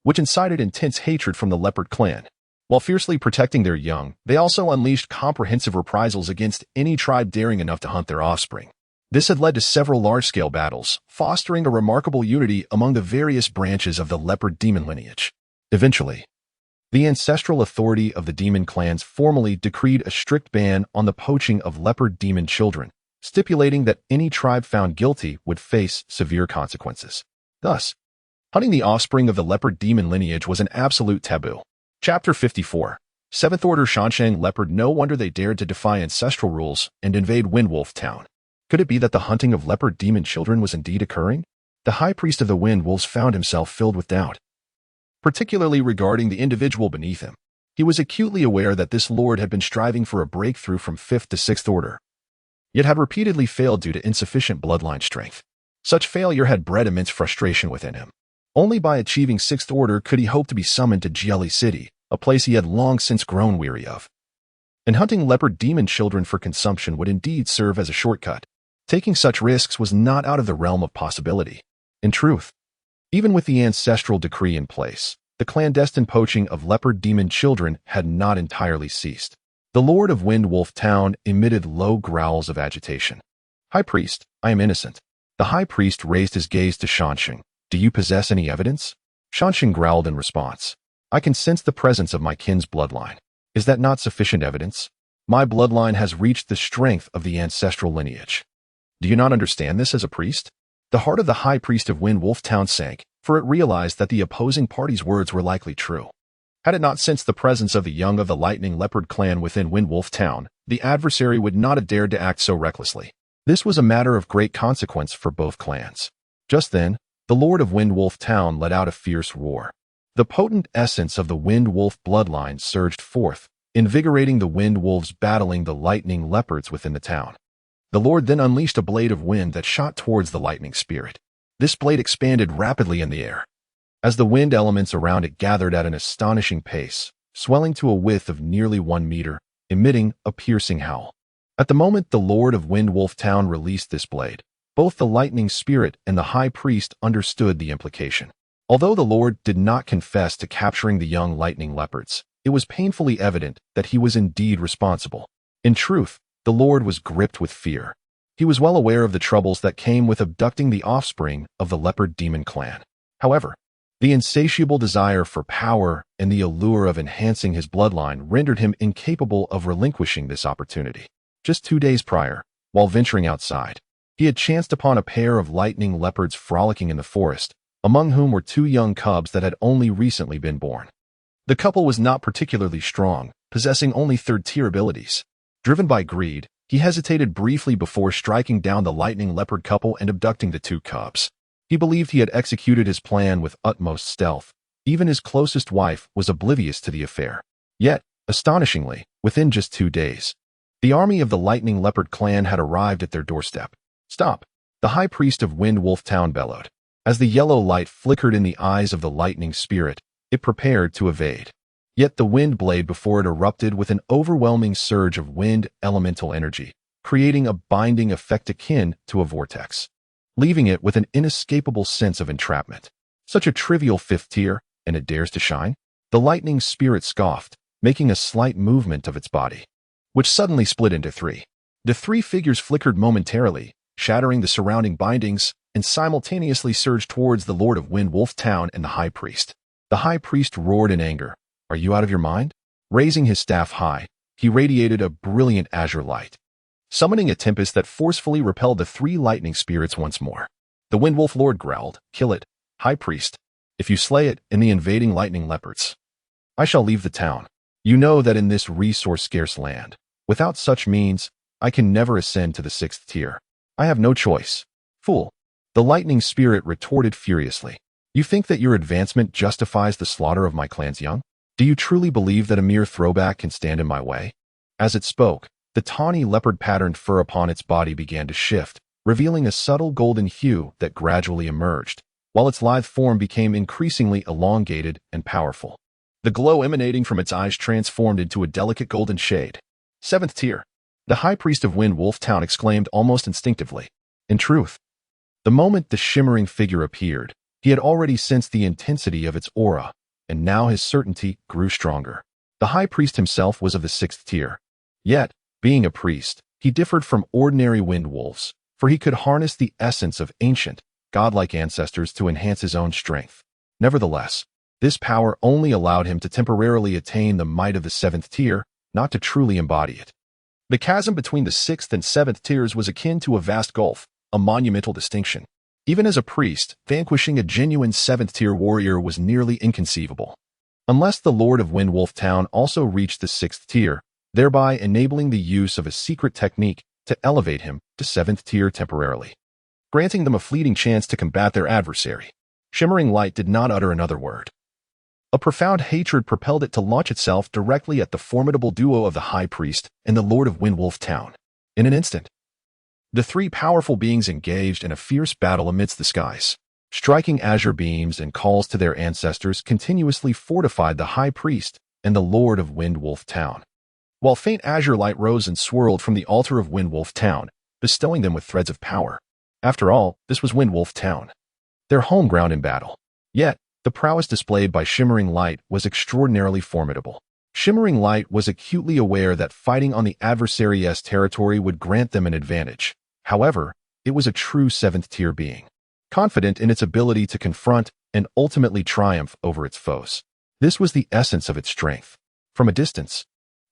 which incited intense hatred from the leopard clan. While fiercely protecting their young, they also unleashed comprehensive reprisals against any tribe daring enough to hunt their offspring. This had led to several large-scale battles, fostering a remarkable unity among the various branches of the leopard demon lineage. Eventually, the ancestral authority of the demon clans formally decreed a strict ban on the poaching of leopard demon children, stipulating that any tribe found guilty would face severe consequences. Thus, hunting the offspring of the leopard demon lineage was an absolute taboo. Chapter 54. 7th Order Shanxing Leopard. No wonder they dared to defy ancestral rules and invade Windwolf Town. Could it be that the hunting of leopard demon children was indeed occurring? The high priest of the Wind Wolves found himself filled with doubt, particularly regarding the individual beneath him. He was acutely aware that this lord had been striving for a breakthrough from 5th to 6th Order, yet had repeatedly failed due to insufficient bloodline strength. Such failure had bred immense frustration within him. Only by achieving 6th Order could he hope to be summoned to Jelly City, a place he had long since grown weary of. And hunting leopard demon children for consumption would indeed serve as a shortcut. Taking such risks was not out of the realm of possibility. In truth, even with the ancestral decree in place, the clandestine poaching of leopard demon children had not entirely ceased. The Lord of Windwolf Town emitted low growls of agitation. High Priest, I am innocent. The High Priest raised his gaze to Shanxing. Do you possess any evidence? Shanxing growled in response. I can sense the presence of my kin's bloodline. Is that not sufficient evidence? My bloodline has reached the strength of the ancestral lineage. Do you not understand this as a priest? The heart of the High Priest of Windwolf Town sank, for it realized that the opposing party's words were likely true. Had it not sensed the presence of the young of the Lightning Leopard clan within Windwolf Town, the adversary would not have dared to act so recklessly. This was a matter of great consequence for both clans. Just then, the Lord of Windwolf Town let out a fierce roar. The potent essence of the Wind Wolf bloodline surged forth, invigorating the Wind Wolves battling the lightning leopards within the town. The Lord then unleashed a blade of wind that shot towards the lightning spirit. This blade expanded rapidly in the air, as the wind elements around it gathered at an astonishing pace, swelling to a width of nearly 1 meter, emitting a piercing howl. At the moment the Lord of Wind Wolf Town released this blade, both the lightning spirit and the high priest understood the implication. Although the Lord did not confess to capturing the young lightning leopards, it was painfully evident that he was indeed responsible. In truth, the Lord was gripped with fear. He was well aware of the troubles that came with abducting the offspring of the leopard demon clan. However, the insatiable desire for power and the allure of enhancing his bloodline rendered him incapable of relinquishing this opportunity. Just 2 days prior, while venturing outside, he had chanced upon a pair of lightning leopards frolicking in the forest, among whom were 2 young cubs that had only recently been born. The couple was not particularly strong, possessing only third-tier abilities. Driven by greed, he hesitated briefly before striking down the lightning leopard couple and abducting the 2 cubs. He believed he had executed his plan with utmost stealth. Even his closest wife was oblivious to the affair. Yet, astonishingly, within just 2 days, the army of the lightning leopard clan had arrived at their doorstep. "Stop!" the high priest of Wind Wolf Town bellowed. As the yellow light flickered in the eyes of the lightning spirit, it prepared to evade. Yet the wind blade before it erupted with an overwhelming surge of wind elemental energy, creating a binding effect akin to a vortex, leaving it with an inescapable sense of entrapment. Such a trivial 5th tier, and it dares to shine? The lightning spirit scoffed, making a slight movement of its body, which suddenly split into 3. The 3 figures flickered momentarily, shattering the surrounding bindings, and simultaneously surged towards the Lord of Wind Wolf Town and the High Priest. The High Priest roared in anger. "Are you out of your mind?" Raising his staff high, he radiated a brilliant azure light, summoning a tempest that forcefully repelled the 3 lightning spirits once more. The Wind Wolf Lord growled, "Kill it, High Priest. If you slay it and the invading lightning leopards, I shall leave the town. You know that in this resource-scarce land, without such means, I can never ascend to the 6th tier. I have no choice." "Fool!" the lightning spirit retorted furiously. "You think that your advancement justifies the slaughter of my clan's young? Do you truly believe that a mere throwback can stand in my way?" As it spoke, the tawny leopard-patterned fur upon its body began to shift, revealing a subtle golden hue that gradually emerged, while its lithe form became increasingly elongated and powerful. The glow emanating from its eyes transformed into a delicate golden shade. 7th tier, the High Priest of Wind Wolf Town exclaimed almost instinctively. In truth, the moment the shimmering figure appeared, he had already sensed the intensity of its aura, and now his certainty grew stronger. The High Priest himself was of the 6th tier. Yet, being a priest, he differed from ordinary wind wolves, for he could harness the essence of ancient, godlike ancestors to enhance his own strength. Nevertheless, this power only allowed him to temporarily attain the might of the 7th tier, not to truly embody it. The chasm between the 6th and 7th tiers was akin to a vast gulf, a monumental distinction. Even as a priest, vanquishing a genuine 7th tier warrior was nearly inconceivable. Unless the Lord of Wind Wolf Town also reached the 6th tier, thereby enabling the use of a secret technique to elevate him to 7th tier temporarily, granting them a fleeting chance to combat their adversary. Shimmering Light did not utter another word. A profound hatred propelled it to launch itself directly at the formidable duo of the High Priest and the Lord of Wind Wolf Town. In an instant, the 3 powerful beings engaged in a fierce battle amidst the skies. Striking azure beams and calls to their ancestors continuously fortified the High Priest and the Lord of Wind Wolf Town, while faint azure light rose and swirled from the altar of Wind Wolf Town, bestowing them with threads of power. After all, this was Wind Wolf Town, their home ground in battle. Yet, the prowess displayed by Shimmering Light was extraordinarily formidable. Shimmering Light was acutely aware that fighting on the adversary's territory would grant them an advantage. However, it was a true 7th tier being, confident in its ability to confront and ultimately triumph over its foes. This was the essence of its strength. From a distance,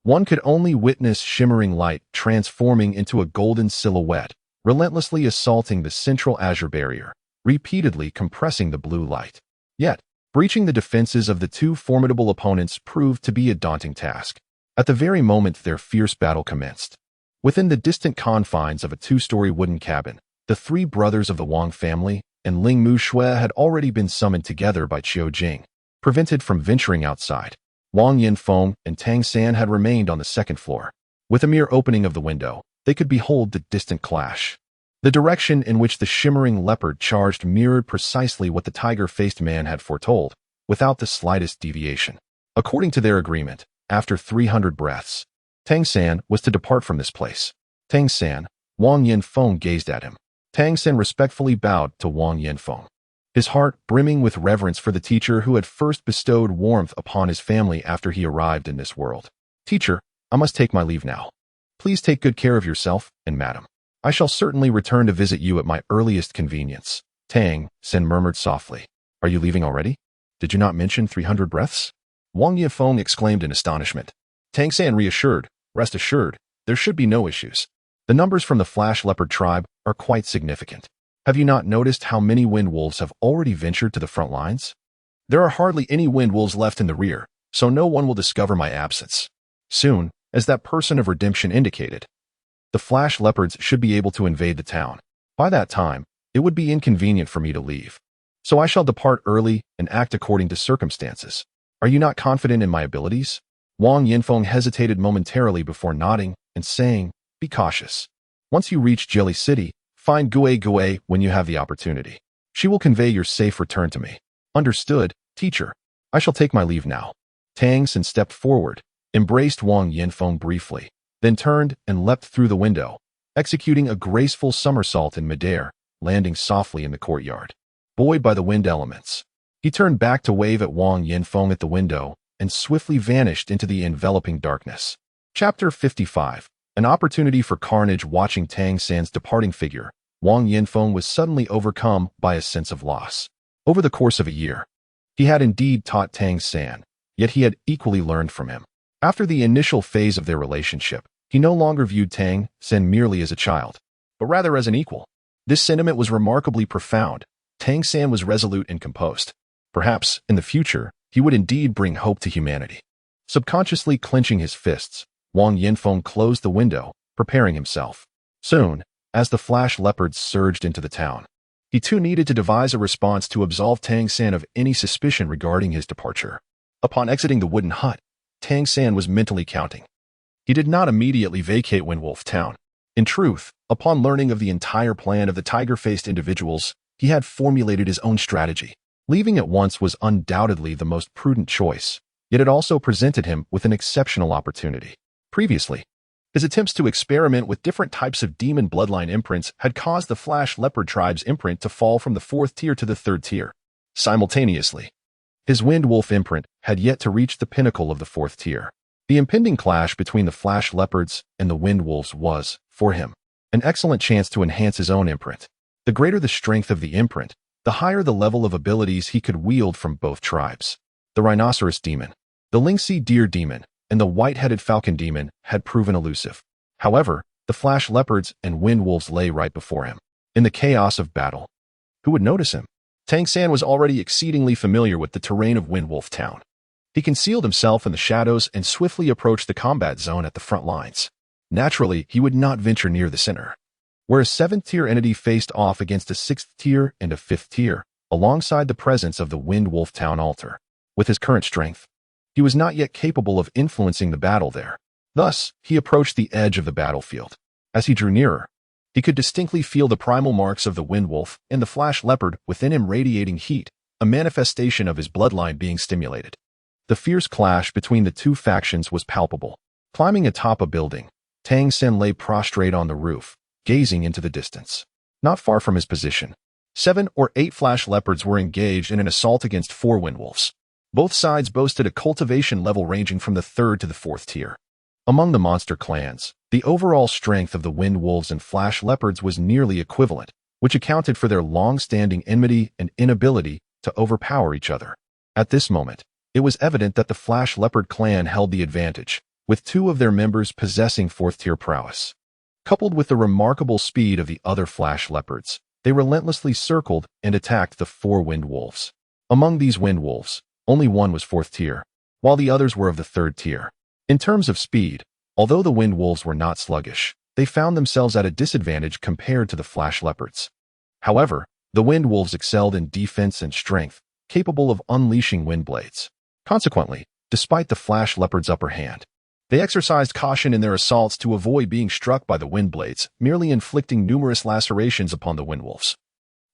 one could only witness Shimmering Light transforming into a golden silhouette, relentlessly assaulting the central azure barrier, repeatedly compressing the blue light. Yet, breaching the defenses of the 2 formidable opponents proved to be a daunting task. At the very moment their fierce battle commenced, within the distant confines of a 2-story wooden cabin, the 3 brothers of the Wang family and Ling Mu Shui had already been summoned together by Qiu Jing, prevented from venturing outside. Wang Yinfeng and Tang San had remained on the second floor. With a mere opening of the window, they could behold the distant clash. The direction in which the shimmering leopard charged mirrored precisely what the tiger-faced man had foretold, without the slightest deviation. According to their agreement, after 300 breaths, Tang San was to depart from this place. Tang San, Wang Yinfeng gazed at him. Tang San respectfully bowed to Wang Yinfeng, his heart brimming with reverence for the teacher who had first bestowed warmth upon his family after he arrived in this world. Teacher, I must take my leave now. Please take good care of yourself and madam. I shall certainly return to visit you at my earliest convenience. Tang San murmured softly. Are you leaving already? Did you not mention 300 breaths? Wang Yifeng exclaimed in astonishment. Tang San reassured, rest assured, there should be no issues. The numbers from the Flash Leopard tribe are quite significant. Have you not noticed how many wind wolves have already ventured to the front lines? There are hardly any wind wolves left in the rear, so no one will discover my absence. Soon, as that person of redemption indicated, the Flash Leopards should be able to invade the town. By that time, it would be inconvenient for me to leave. So I shall depart early and act according to circumstances. Are you not confident in my abilities? Wang Yinfeng hesitated momentarily before nodding and saying, be cautious. Once you reach Jelly City, find Gue when you have the opportunity. She will convey your safe return to me. Understood, teacher. I shall take my leave now. Tang San stepped forward, embraced Wang Yinfeng briefly, then turned and leapt through the window, executing a graceful somersault in midair, landing softly in the courtyard. Buoyed by the wind elements, he turned back to wave at Wang Yinfeng at the window and swiftly vanished into the enveloping darkness. Chapter 55. An opportunity for carnage. Watching Tang San's departing figure, Wang Yinfeng was suddenly overcome by a sense of loss. Over the course of a year, he had indeed taught Tang San, yet he had equally learned from him. After the initial phase of their relationship, he no longer viewed Tang San merely as a child, but rather as an equal. This sentiment was remarkably profound. Tang San was resolute and composed. Perhaps, in the future, he would indeed bring hope to humanity. Subconsciously clenching his fists, Wang Yinfeng closed the window, preparing himself. Soon, as the Flash Leopards surged into the town, he too needed to devise a response to absolve Tang San of any suspicion regarding his departure. Upon exiting the wooden hut, Tang San was mentally counting. He did not immediately vacate Windwolf Town. In truth, upon learning of the entire plan of the tiger-faced individuals, he had formulated his own strategy. Leaving at once was undoubtedly the most prudent choice, yet it also presented him with an exceptional opportunity. Previously, his attempts to experiment with different types of demon bloodline imprints had caused the Flash Leopard tribe's imprint to fall from the 4th tier to the 3rd tier. Simultaneously, his Wind Wolf imprint had yet to reach the pinnacle of the 4th tier. The impending clash between the Flash Leopards and the Wind Wolves was, for him, an excellent chance to enhance his own imprint. The greater the strength of the imprint, the higher the level of abilities he could wield from both tribes. The Rhinoceros Demon, the Lynxy Deer Demon, and the White-Headed Falcon Demon had proven elusive. However, the Flash Leopards and Wind Wolves lay right before him. In the chaos of battle, who would notice him? Tang San was already exceedingly familiar with the terrain of Windwolf Town. He concealed himself in the shadows and swiftly approached the combat zone at the front lines. Naturally, he would not venture near the center, where a 7th-tier entity faced off against a 6th-tier and a 5th-tier, alongside the presence of the Windwolf Town altar. With his current strength, he was not yet capable of influencing the battle there. Thus, he approached the edge of the battlefield. As he drew nearer, he could distinctly feel the primal marks of the Windwolf and the Flash Leopard within him radiating heat, a manifestation of his bloodline being stimulated. The fierce clash between the two factions was palpable. Climbing atop a building, Tang San lay prostrate on the roof, gazing into the distance. Not far from his position, 7 or 8 Flash Leopards were engaged in an assault against 4 Windwolves. Both sides boasted a cultivation level ranging from the 3rd to the 4th tier. Among the monster clans, the overall strength of the Wind Wolves and Flash Leopards was nearly equivalent, which accounted for their long-standing enmity and inability to overpower each other. At this moment, it was evident that the Flash Leopard clan held the advantage, with 2 of their members possessing 4th-tier prowess. Coupled with the remarkable speed of the other Flash Leopards, they relentlessly circled and attacked the 4 Wind Wolves. Among these Wind Wolves, only one was 4th tier, while the others were of the 3rd tier. In terms of speed, although the Wind Wolves were not sluggish, they found themselves at a disadvantage compared to the Flash Leopards. However, the Wind Wolves excelled in defense and strength, capable of unleashing wind blades. Consequently, despite the flash leopard's upper hand, they exercised caution in their assaults to avoid being struck by the wind blades, merely inflicting numerous lacerations upon the wind wolves.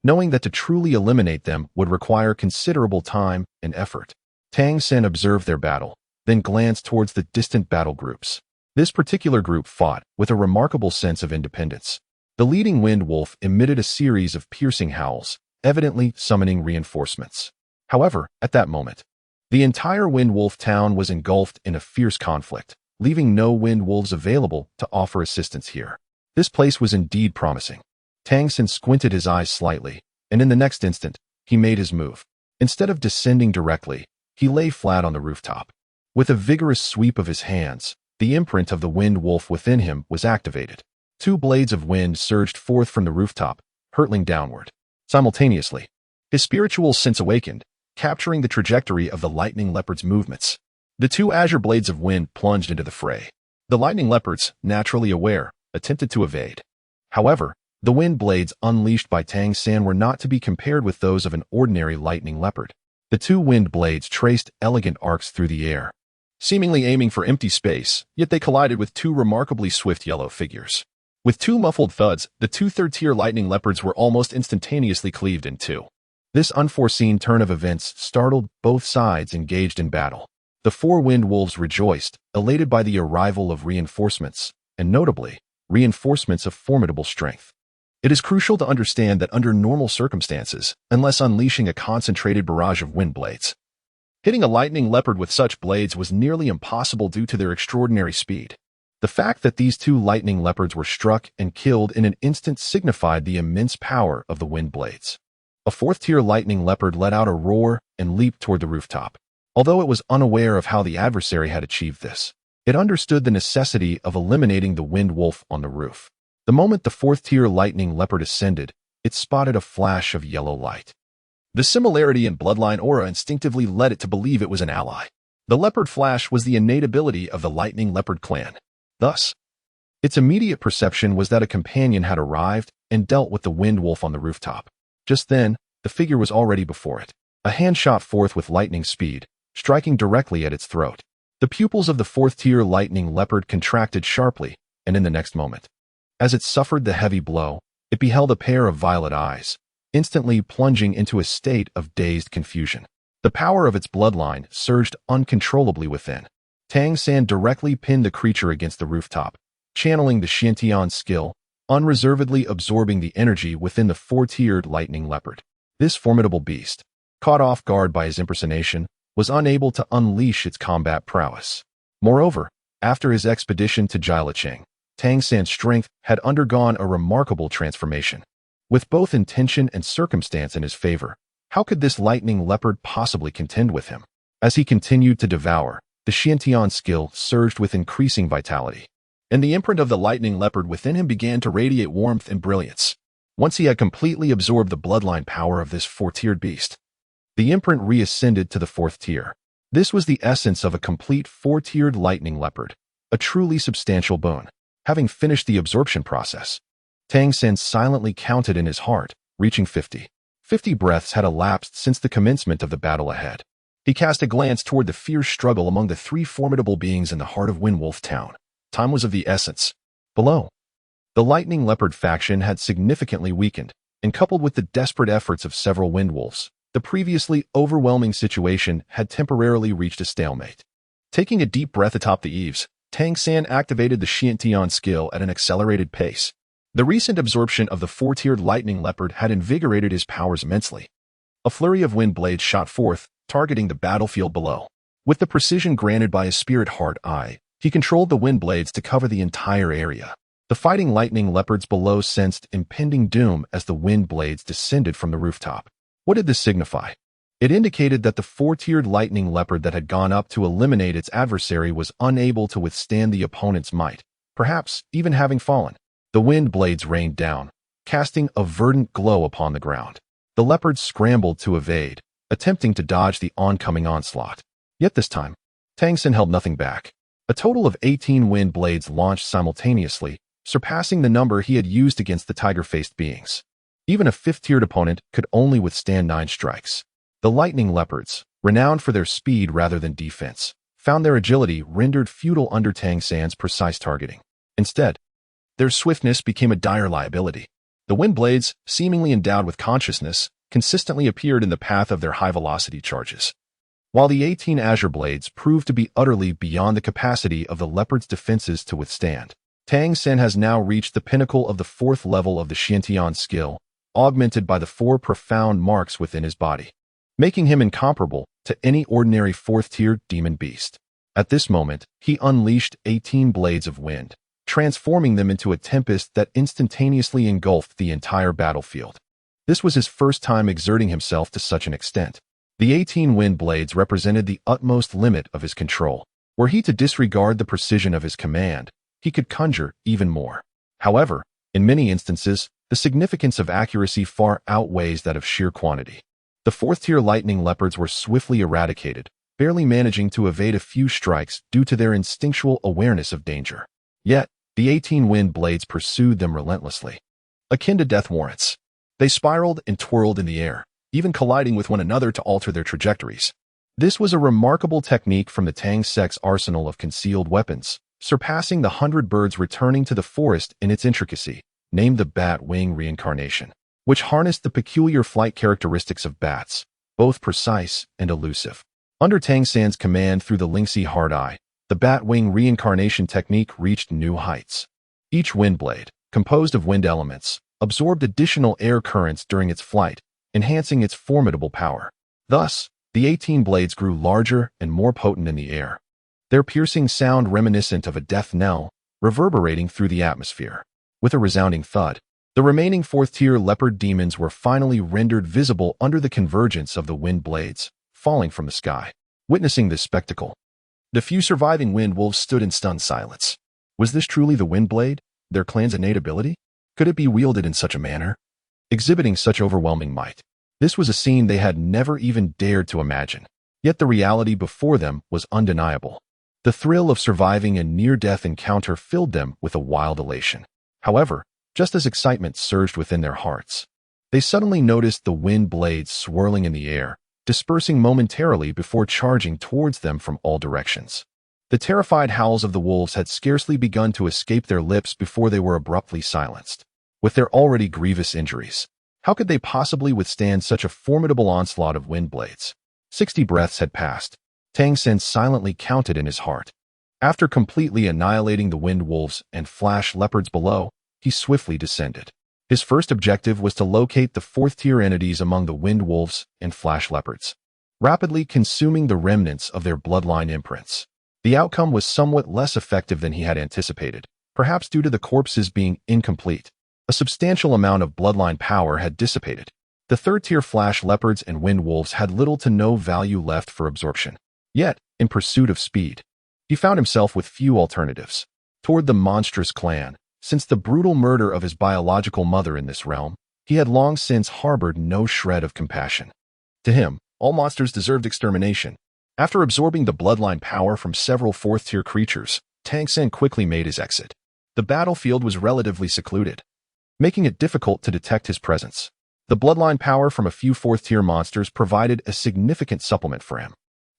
Knowing that to truly eliminate them would require considerable time and effort, Tang Sen observed their battle, then glanced towards the distant battle groups. This particular group fought with a remarkable sense of independence. The leading wind wolf emitted a series of piercing howls, evidently summoning reinforcements. However, at that moment, the entire wind wolf town was engulfed in a fierce conflict, leaving no wind wolves available to offer assistance here. This place was indeed promising. Tang Sen squinted his eyes slightly, and in the next instant, he made his move. Instead of descending directly, he lay flat on the rooftop. With a vigorous sweep of his hands, the imprint of the wind wolf within him was activated. 2 blades of wind surged forth from the rooftop, hurtling downward. Simultaneously, his spiritual sense awakened, capturing the trajectory of the lightning leopard's movements. The 2 azure blades of wind plunged into the fray. The lightning leopards, naturally aware, attempted to evade. However, the wind blades unleashed by Tang Sen were not to be compared with those of an ordinary lightning leopard. The 2 wind blades traced elegant arcs through the air, seemingly aiming for empty space, yet they collided with 2 remarkably swift yellow figures. With 2 muffled thuds, the 2 third-tier lightning leopards were almost instantaneously cleaved in 2. This unforeseen turn of events startled both sides engaged in battle. The 4 wind wolves rejoiced, elated by the arrival of reinforcements, and notably, reinforcements of formidable strength. It is crucial to understand that under normal circumstances, unless unleashing a concentrated barrage of wind blades, hitting a lightning leopard with such blades was nearly impossible due to their extraordinary speed. The fact that these 2 lightning leopards were struck and killed in an instant signified the immense power of the wind blades. A 4th-tier lightning leopard let out a roar and leaped toward the rooftop. Although it was unaware of how the adversary had achieved this, it understood the necessity of eliminating the wind wolf on the roof. The moment the 4th-tier lightning leopard ascended, it spotted a flash of yellow light. The similarity in bloodline aura instinctively led it to believe it was an ally. The leopard flash was the innate ability of the lightning leopard clan. Thus, its immediate perception was that a companion had arrived and dealt with the wind wolf on the rooftop. Just then, the figure was already before it. A hand shot forth with lightning speed, striking directly at its throat. The pupils of the 4th-tier lightning leopard contracted sharply, and in the next moment, as it suffered the heavy blow, it beheld a pair of violet eyes, instantly plunging into a state of dazed confusion. The power of its bloodline surged uncontrollably within. Tang Sen directly pinned the creature against the rooftop, channeling the Xiantian skill, unreservedly absorbing the energy within the 4-tiered lightning leopard. This formidable beast, caught off guard by his impersonation, was unable to unleash its combat prowess. Moreover, after his expedition to Jialicheng, Tang Sen's strength had undergone a remarkable transformation. With both intention and circumstance in his favor, how could this lightning leopard possibly contend with him? As he continued to devour, the Xiantian skill surged with increasing vitality, and the imprint of the lightning leopard within him began to radiate warmth and brilliance. Once he had completely absorbed the bloodline power of this 4-tiered beast, the imprint reascended to the 4th tier. This was the essence of a complete 4-tiered lightning leopard, a truly substantial boon. Having finished the absorption process, Tang Sen silently counted in his heart, reaching 50. 50 breaths had elapsed since the commencement of the battle ahead. He cast a glance toward the fierce struggle among the 3 formidable beings in the heart of Windwolf Town. Time was of the essence. Below, the lightning leopard faction had significantly weakened, and coupled with the desperate efforts of several windwolves, the previously overwhelming situation had temporarily reached a stalemate. Taking a deep breath atop the eaves, Tang Sen activated the Xiantian skill at an accelerated pace. The recent absorption of the 4-tiered lightning leopard had invigorated his powers immensely. A flurry of wind blades shot forth, targeting the battlefield below. With the precision granted by his spirit heart eye, he controlled the wind blades to cover the entire area. The fighting lightning leopards below sensed impending doom as the wind blades descended from the rooftop. What did this signify? It indicated that the 4-tiered lightning leopard that had gone up to eliminate its adversary was unable to withstand the opponent's might, perhaps even having fallen. The wind blades rained down, casting a verdant glow upon the ground. The leopards scrambled to evade, attempting to dodge the oncoming onslaught. Yet this time, Tang Sen held nothing back. A total of 18 wind blades launched simultaneously, surpassing the number he had used against the tiger-faced beings. Even a 5th-tiered opponent could only withstand 9 strikes. The lightning leopards, renowned for their speed rather than defense, found their agility rendered futile under Tang San's precise targeting. Instead, their swiftness became a dire liability. The wind blades, seemingly endowed with consciousness, consistently appeared in the path of their high-velocity charges. While the 18 azure blades proved to be utterly beyond the capacity of the leopard's defenses to withstand, Tang Sen has now reached the pinnacle of the 4th level of the Xiantian skill, augmented by the 4 profound marks within his body, making him incomparable to any ordinary 4th-tier demon beast. At this moment, he unleashed 18 blades of wind, transforming them into a tempest that instantaneously engulfed the entire battlefield. This was his first time exerting himself to such an extent. The 18 wind blades represented the utmost limit of his control. Were he to disregard the precision of his command, he could conjure even more. However, in many instances, the significance of accuracy far outweighs that of sheer quantity. The 4th-tier lightning leopards were swiftly eradicated, barely managing to evade a few strikes due to their instinctual awareness of danger. Yet, the 18 wind blades pursued them relentlessly. Akin to death warrants, they spiraled and twirled in the air, even colliding with one another to alter their trajectories. This was a remarkable technique from the Tang sect's arsenal of concealed weapons, surpassing the 100 birds returning to the forest in its intricacy, named the bat wing reincarnation, which harnessed the peculiar flight characteristics of bats, both precise and elusive. Under Tang San's command through the Lingxi Hard Eye, the bat wing reincarnation technique reached new heights. Each wind blade, composed of wind elements, absorbed additional air currents during its flight, enhancing its formidable power. Thus, the 18 blades grew larger and more potent in the air, their piercing sound reminiscent of a death knell, reverberating through the atmosphere. With a resounding thud, the remaining 4th-tier leopard demons were finally rendered visible under the convergence of the wind blades, falling from the sky. Witnessing this spectacle, the few surviving wind wolves stood in stunned silence. Was this truly the wind blade, their clan's innate ability? Could it be wielded in such a manner, exhibiting such overwhelming might? This was a scene they had never even dared to imagine. Yet the reality before them was undeniable. The thrill of surviving a near-death encounter filled them with a wild elation. However, just as excitement surged within their hearts, they suddenly noticed the wind blades swirling in the air, dispersing momentarily before charging towards them from all directions. The terrified howls of the wolves had scarcely begun to escape their lips before they were abruptly silenced. With their already grievous injuries, how could they possibly withstand such a formidable onslaught of wind blades? 60 breaths had passed. Tang Sen silently counted in his heart. After completely annihilating the wind wolves and flash leopards below, he swiftly descended. His first objective was to locate the 4th-tier entities among the wind wolves and flash leopards, rapidly consuming the remnants of their bloodline imprints. The outcome was somewhat less effective than he had anticipated, perhaps due to the corpses being incomplete. A substantial amount of bloodline power had dissipated. The 3rd-tier flash leopards and wind wolves had little to no value left for absorption. Yet, in pursuit of speed, he found himself with few alternatives. Toward the monstrous clan, since the brutal murder of his biological mother in this realm, he had long since harbored no shred of compassion. To him, all monsters deserved extermination. After absorbing the bloodline power from several 4th-tier creatures, Tang Sen quickly made his exit. The battlefield was relatively secluded, making it difficult to detect his presence. The bloodline power from a few 4th-tier monsters provided a significant supplement for him.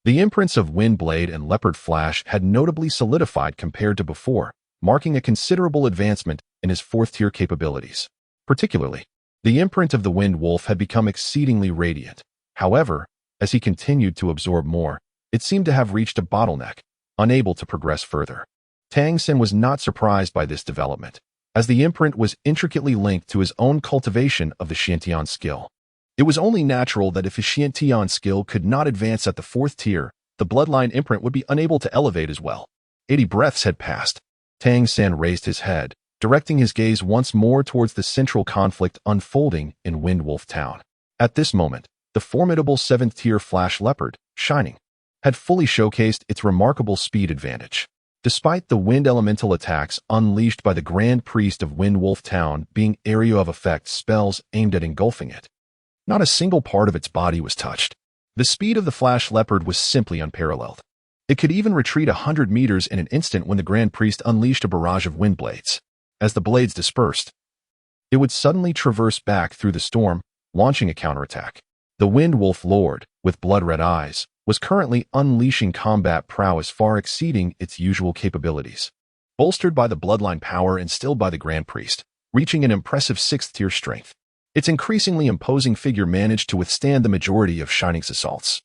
The imprints of Windblade and Leopard Flash had notably solidified compared to before, marking a considerable advancement in his 4th-tier capabilities. Particularly, the imprint of the Wind Wolf had become exceedingly radiant. However, as he continued to absorb more, it seemed to have reached a bottleneck, unable to progress further. Tang Sen was not surprised by this development, as the imprint was intricately linked to his own cultivation of the Xiantian skill. It was only natural that if his Xiantian skill could not advance at the 4th tier, the bloodline imprint would be unable to elevate as well. 80 breaths had passed. Tang Sen raised his head, directing his gaze once more towards the central conflict unfolding in Windwolf Town. At this moment, the formidable 7th-tier Flash Leopard, Shining, had fully showcased its remarkable speed advantage. Despite the wind elemental attacks unleashed by the Grand Priest of Windwolf Town being area of effect spells aimed at engulfing it, not a single part of its body was touched. The speed of the Flash Leopard was simply unparalleled. It could even retreat 100 meters in an instant when the Grand Priest unleashed a barrage of wind blades. As the blades dispersed, it would suddenly traverse back through the storm, launching a counterattack. The Wind Wolf Lord, with blood-red eyes, was currently unleashing combat prowess far exceeding its usual capabilities. Bolstered by the bloodline power instilled by the Grand Priest, reaching an impressive 6th-tier strength, its increasingly imposing figure managed to withstand the majority of Shining's assaults.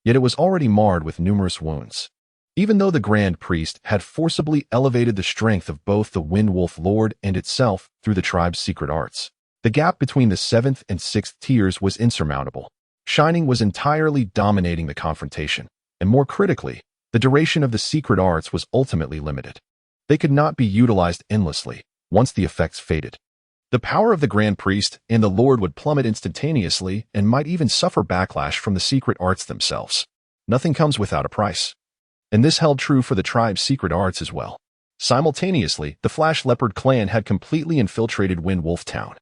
Yet it was already marred with numerous wounds. Even though the Grand Priest had forcibly elevated the strength of both the Wind Wolf Lord and itself through the tribe's secret arts, the gap between the 7th and 6th tiers was insurmountable. Shining was entirely dominating the confrontation, and more critically, the duration of the secret arts was ultimately limited. They could not be utilized endlessly once the effects faded. The power of the Grand Priest and the Lord would plummet instantaneously and might even suffer backlash from the secret arts themselves. Nothing comes without a price. And this held true for the tribe's secret arts as well. Simultaneously, the Flash Leopard clan had completely infiltrated Wind Wolf Town.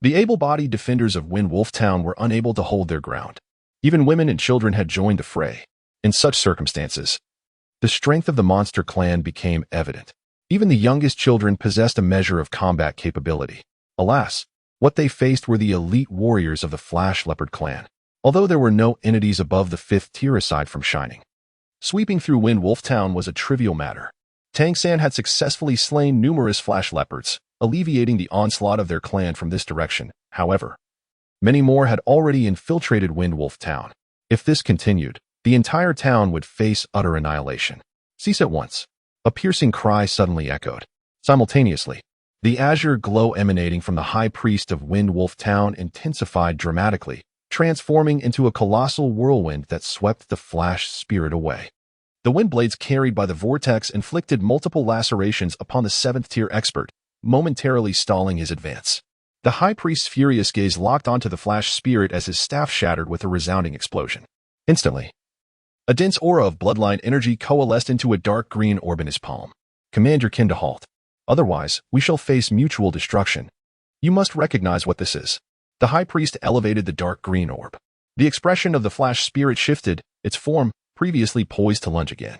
The able-bodied defenders of Wind Wolf Town were unable to hold their ground. Even women and children had joined the fray. In such circumstances, the strength of the monster clan became evident. Even the youngest children possessed a measure of combat capability. Alas, what they faced were the elite warriors of the Flash Leopard clan, although there were no entities above the 5th tier aside from Shining. Sweeping through Wind Wolf Town was a trivial matter. Tang had successfully slain numerous Flash Leopards, alleviating the onslaught of their clan from this direction. However, many more had already infiltrated Wind Wolf Town. If this continued, the entire town would face utter annihilation. Cease at once. A piercing cry suddenly echoed. Simultaneously, the azure glow emanating from the High Priest of Wind Wolf Town intensified dramatically, transforming into a colossal whirlwind that swept the Flash spirit away. The wind blades carried by the vortex inflicted multiple lacerations upon the 7th-tier expert, momentarily stalling his advance. The High Priest's furious gaze locked onto the Flash spirit as his staff shattered with a resounding explosion. Instantly, a dense aura of bloodline energy coalesced into a dark green orb in his palm. Command your kin to halt. Otherwise, we shall face mutual destruction. You must recognize what this is. The High Priest elevated the dark green orb. The expression of the Flash spirit shifted, its form, previously poised to lunge again,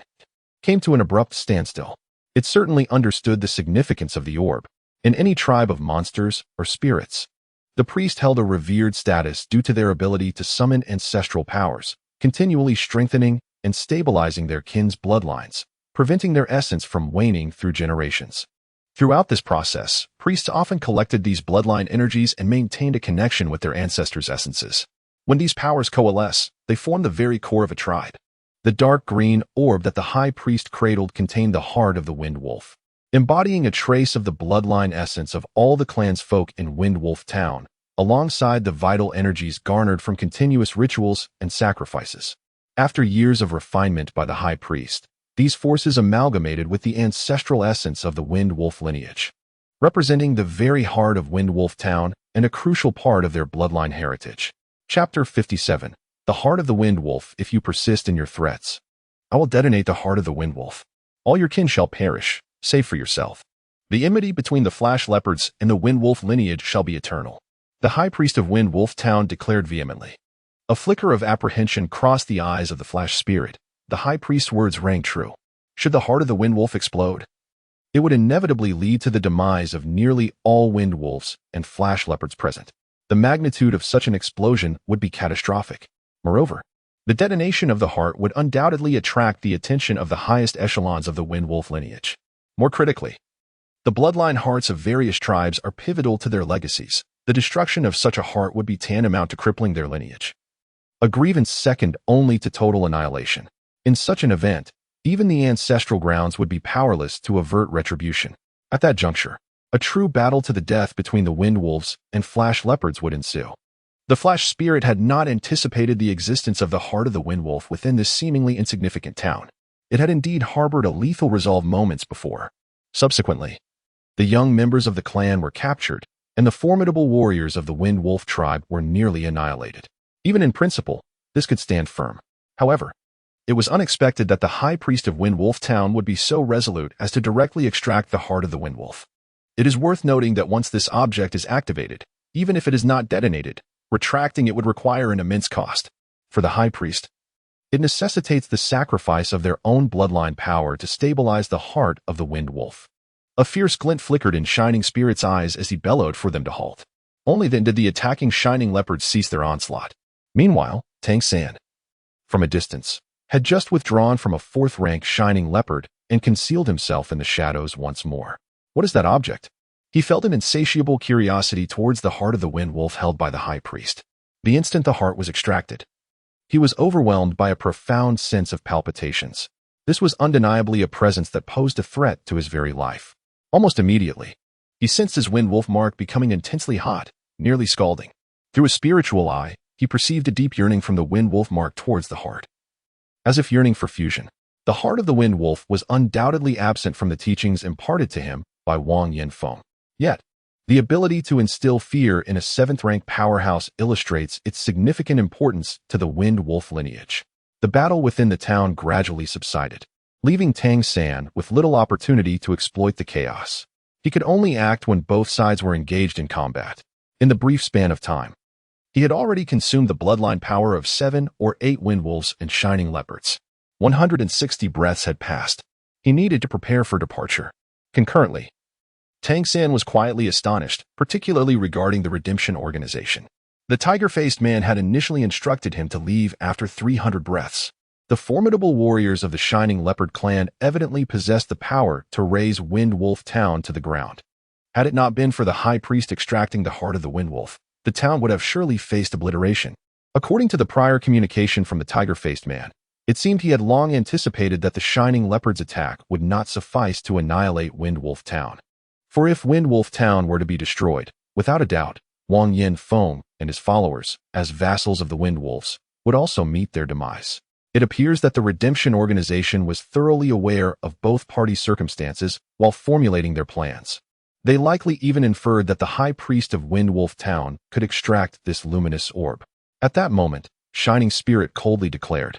came to an abrupt standstill. It certainly understood the significance of the orb. In any tribe of monsters or spirits, the priest held a revered status due to their ability to summon ancestral powers, continually strengthening and stabilizing their kin's bloodlines, preventing their essence from waning through generations. Throughout this process, priests often collected these bloodline energies and maintained a connection with their ancestors' essences. When these powers coalesce, they form the very core of a tribe. The dark green orb that the High Priest cradled contained the heart of the Wind Wolf, embodying a trace of the bloodline essence of all the clan's folk in Wind Wolf Town, alongside the vital energies garnered from continuous rituals and sacrifices. After years of refinement by the High Priest, these forces amalgamated with the ancestral essence of the Wind Wolf lineage, representing the very heart of Wind Wolf Town and a crucial part of their bloodline heritage. Chapter 57. The Heart of the Wind Wolf. If you persist in your threats, I will detonate the heart of the Wind Wolf. All your kin shall perish, save for yourself. The enmity between the Flash Leopards and the Wind Wolf lineage shall be eternal, the High Priest of Wind Wolf Town declared vehemently. A flicker of apprehension crossed the eyes of the Flash spirit. The High Priest's words rang true. Should the heart of the Wind Wolf explode, it would inevitably lead to the demise of nearly all Wind Wolves and Flash Leopards present. The magnitude of such an explosion would be catastrophic. Moreover, the detonation of the heart would undoubtedly attract the attention of the highest echelons of the Wind Wolf lineage. More critically, the bloodline hearts of various tribes are pivotal to their legacies. The destruction of such a heart would be tantamount to crippling their lineage, a grievance second only to total annihilation. In such an event, even the ancestral grounds would be powerless to avert retribution. At that juncture, a true battle to the death between the Wind Wolves and Flash Leopards would ensue. The Flash spirit had not anticipated the existence of the heart of the Wind Wolf within this seemingly insignificant town. It had indeed harbored a lethal resolve moments before. Subsequently, the young members of the clan were captured, and the formidable warriors of the Wind Wolf tribe were nearly annihilated. Even in principle, this could stand firm. However, it was unexpected that the High Priest of Wind Wolf Town would be so resolute as to directly extract the heart of the Wind Wolf. It is worth noting that once this object is activated, even if it is not detonated, retracting it would require an immense cost. For the High Priest, it necessitates the sacrifice of their own bloodline power to stabilize the heart of the Wind Wolf. A fierce glint flickered in Shining Spirit's eyes as he bellowed for them to halt. Only then did the attacking Shining Leopards cease their onslaught. Meanwhile, Tang, from a distance, had just withdrawn from a fourth-rank shining leopard and concealed himself in the shadows once more. What is that object? He felt an insatiable curiosity towards the heart of the wind wolf held by the high priest. The instant the heart was extracted, he was overwhelmed by a profound sense of palpitations. This was undeniably a presence that posed a threat to his very life. Almost immediately, he sensed his wind wolf mark becoming intensely hot, nearly scalding. Through a spiritual eye, he perceived a deep yearning from the wind wolf mark towards the heart. As if yearning for fusion, the heart of the wind wolf was undoubtedly absent from the teachings imparted to him by Wang Yanfeng. Yet, the ability to instill fear in a seventh-rank powerhouse illustrates its significant importance to the wind wolf lineage. The battle within the town gradually subsided, leaving Tang San with little opportunity to exploit the chaos. He could only act when both sides were engaged in combat. In the brief span of time, he had already consumed the bloodline power of 7 or 8 wind wolves and shining leopards. 160 breaths had passed. He needed to prepare for departure. Concurrently, Tang San was quietly astonished, particularly regarding the Redemption Organization. The tiger-faced man had initially instructed him to leave after 300 breaths. The formidable warriors of the Shining Leopard clan evidently possessed the power to raze Wind Wolf Town to the ground. Had it not been for the high priest extracting the heart of the wind wolf, the town would have surely faced obliteration. According to the prior communication from the tiger-faced man, it seemed he had long anticipated that the Shining Leopard's attack would not suffice to annihilate Wind Wolf Town. For if Wind Wolf Town were to be destroyed, without a doubt, Wang Yanfeng and his followers, as vassals of the Wind Wolves, would also meet their demise. It appears that the Redemption Organization was thoroughly aware of both parties' circumstances while formulating their plans. They likely even inferred that the High Priest of Wind Wolf Town could extract this luminous orb. At that moment, Shining Spirit coldly declared,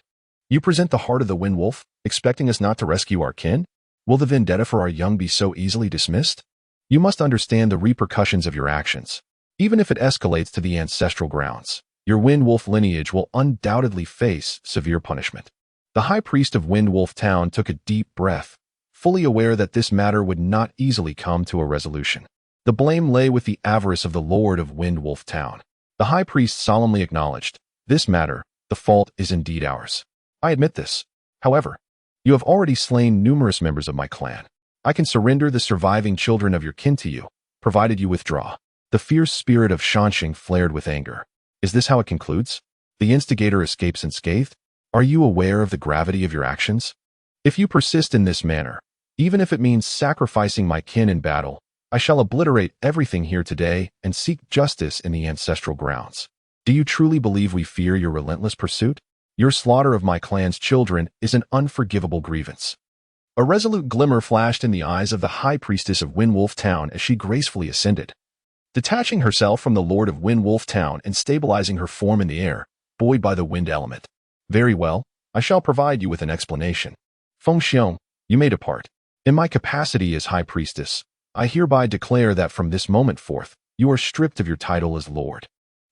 "You present the heart of the Wind Wolf, expecting us not to rescue our kin? Will the vendetta for our young be so easily dismissed? You must understand the repercussions of your actions. Even if it escalates to the ancestral grounds, your Wind Wolf lineage will undoubtedly face severe punishment." The High Priest of Wind Wolf Town took a deep breath, fully aware that this matter would not easily come to a resolution. The blame lay with the avarice of the Lord of Wind Wolf Town. The High Priest solemnly acknowledged, "This matter, the fault is indeed ours. I admit this. However, you have already slain numerous members of my clan. I can surrender the surviving children of your kin to you, provided you withdraw." The fierce spirit of Shanxing flared with anger. Is this how it concludes? The instigator escapes unscathed? Are you aware of the gravity of your actions? If you persist in this manner, even if it means sacrificing my kin in battle, I shall obliterate everything here today and seek justice in the ancestral grounds. Do you truly believe we fear your relentless pursuit? Your slaughter of my clan's children is an unforgivable grievance. A resolute glimmer flashed in the eyes of the High Priestess of Wind Wolf Town as she gracefully ascended. Detaching herself from the Lord of Wind Wolf Town and stabilizing her form in the air, buoyed by the wind element. Very well, I shall provide you with an explanation. Feng Xiong, you may depart. In my capacity as High Priestess, I hereby declare that from this moment forth, you are stripped of your title as Lord.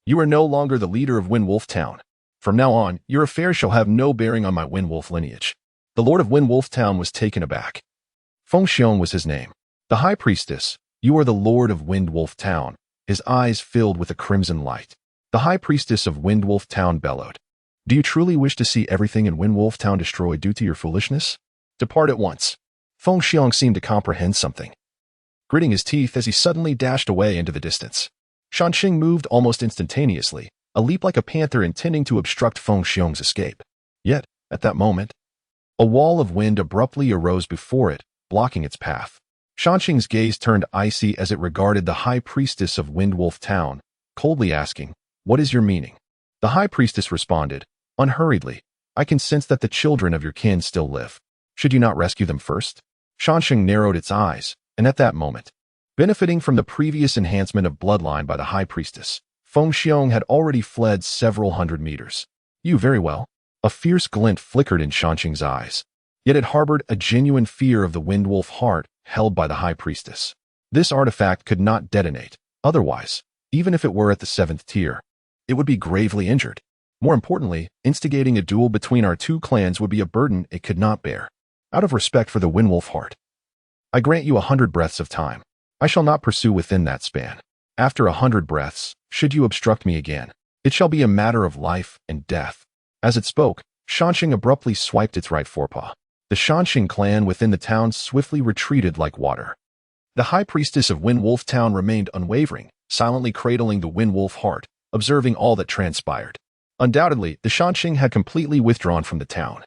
You are no longer the leader of Wind Wolf Town. From now on, your affairs shall have no bearing on my Wind Wolf lineage. The Lord of Wind Wolf Town was taken aback. Feng Xiong was his name. The High Priestess, you are the Lord of Wind Wolf Town. His eyes filled with a crimson light. The High Priestess of Wind Wolf Town bellowed, "Do you truly wish to see everything in Wind Wolf Town destroyed due to your foolishness? Depart at once." Feng Xiong seemed to comprehend something, gritting his teeth as he suddenly dashed away into the distance. Shanxing moved almost instantaneously, a leap like a panther intending to obstruct Feng Xiong's escape. Yet, at that moment, a wall of wind abruptly arose before it, blocking its path. Shanxing's gaze turned icy as it regarded the High Priestess of Wind Wolf Town, coldly asking, "What is your meaning?" The High Priestess responded, unhurriedly, "I can sense that the children of your kin still live. Should you not rescue them first?" Shanxing narrowed its eyes, and at that moment, benefiting from the previous enhancement of bloodline by the High Priestess, Feng Xiong had already fled several hundred meters. "You very well." A fierce glint flickered in Shanxing's eyes, yet it harbored a genuine fear of the Wind Wolf heart held by the High Priestess. This artifact could not detonate. Otherwise, even if it were at the 7th tier, it would be gravely injured. More importantly, instigating a duel between our two clans would be a burden it could not bear. Out of respect for the Wind Wolf heart, I grant you 100 breaths of time. I shall not pursue within that span. After 100 breaths, should you obstruct me again, it shall be a matter of life and death. As it spoke, Shanxing abruptly swiped its right forepaw. The Shanxing clan within the town swiftly retreated like water. The high priestess of Windwolf Town remained unwavering, silently cradling the Windwolf heart, observing all that transpired. Undoubtedly, the Shanxing had completely withdrawn from the town,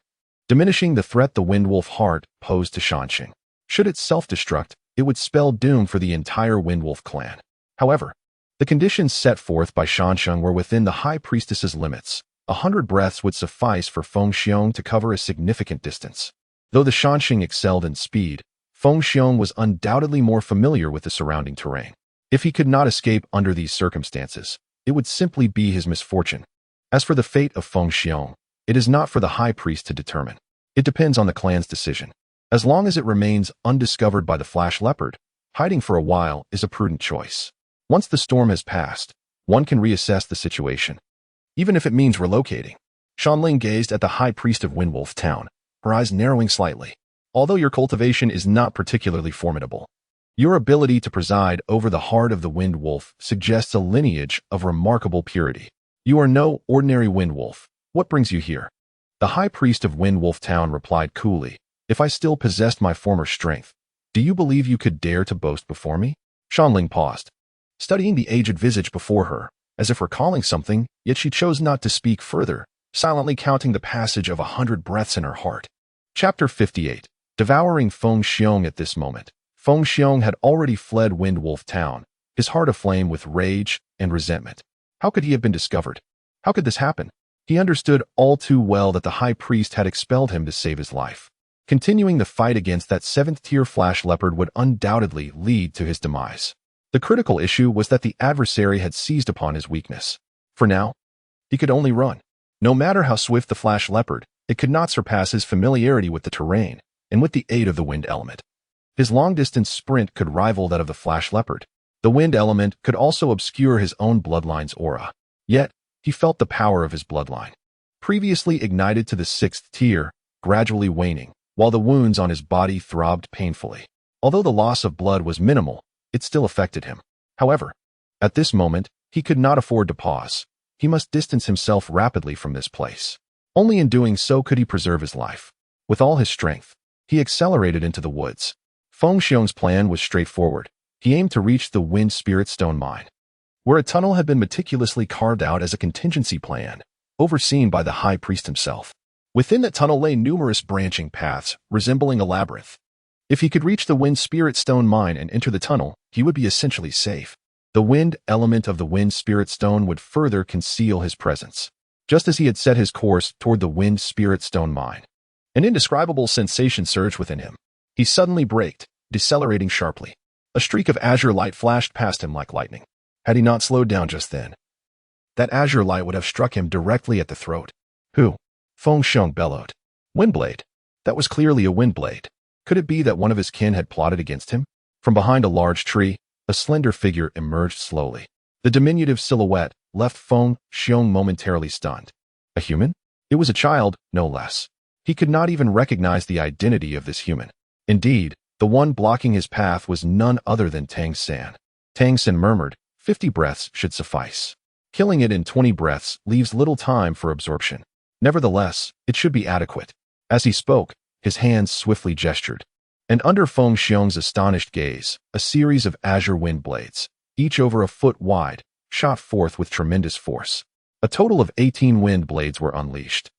diminishing the threat the Windwolf heart posed to Shanxing. Should it self-destruct, it would spell doom for the entire Windwolf clan. However, the conditions set forth by Shanxing were within the high priestess's limits. 100 breaths would suffice for Feng Xiong to cover a significant distance. Though the Shanxing excelled in speed, Feng Xiong was undoubtedly more familiar with the surrounding terrain. If he could not escape under these circumstances, it would simply be his misfortune. As for the fate of Feng Xiong, it is not for the high priest to determine. It depends on the clan's decision. As long as it remains undiscovered by the Flash Leopard, hiding for a while is a prudent choice. Once the storm has passed, one can reassess the situation, even if it means relocating. Shanling gazed at the high priest of Windwolf Town, her eyes narrowing slightly. Although your cultivation is not particularly formidable, your ability to preside over the heart of the Windwolf suggests a lineage of remarkable purity. You are no ordinary Windwolf. What brings you here? The high priest of Windwolf Town replied coolly, if I still possessed my former strength, do you believe you could dare to boast before me? Shanling paused, studying the aged visage before her, as if recalling something, yet she chose not to speak further, silently counting the passage of 100 breaths in her heart. Chapter 58. Devouring Feng Xiong. At this moment, Feng Xiong had already fled Windwolf Town, his heart aflame with rage and resentment. How could he have been discovered? How could this happen? He understood all too well that the high priest had expelled him to save his life. Continuing the fight against that 7th-tier Flash Leopard would undoubtedly lead to his demise. The critical issue was that the adversary had seized upon his weakness. For now, he could only run. No matter how swift the Flash Leopard, it could not surpass his familiarity with the terrain, and with the aid of the wind element. His long-distance sprint could rival that of the Flash Leopard. The wind element could also obscure his own bloodline's aura. Yet, he felt the power of his bloodline, previously ignited to the 6th tier, gradually waning, while the wounds on his body throbbed painfully. Although the loss of blood was minimal, it still affected him. However, at this moment, he could not afford to pause. He must distance himself rapidly from this place. Only in doing so could he preserve his life. With all his strength, he accelerated into the woods. Feng Xiong's plan was straightforward. He aimed to reach the Wind Spirit Stone Mine, where a tunnel had been meticulously carved out as a contingency plan, overseen by the high priest himself. Within that tunnel lay numerous branching paths, resembling a labyrinth. If he could reach the Wind Spirit Stone Mine and enter the tunnel, he would be essentially safe. The wind element of the Wind Spirit Stone would further conceal his presence. Just as he had set his course toward the Wind Spirit Stone Mine, an indescribable sensation surged within him. He suddenly braked, decelerating sharply. A streak of azure light flashed past him like lightning. Had he not slowed down just then, that azure light would have struck him directly at the throat. Who? Feng Xiong bellowed. Windblade. That was clearly a windblade. Could it be that one of his kin had plotted against him? From behind a large tree, a slender figure emerged slowly. The diminutive silhouette left Feng Xiong momentarily stunned. A human? It was a child, no less. He could not even recognize the identity of this human. Indeed, the one blocking his path was none other than Tang San. Tang San murmured, 50 breaths should suffice. Killing it in 20 breaths leaves little time for absorption. Nevertheless, it should be adequate. As he spoke, his hands swiftly gestured, and under Feng Xiong's astonished gaze, a series of azure wind blades, each over a foot wide, shot forth with tremendous force. A total of 18 wind blades were unleashed,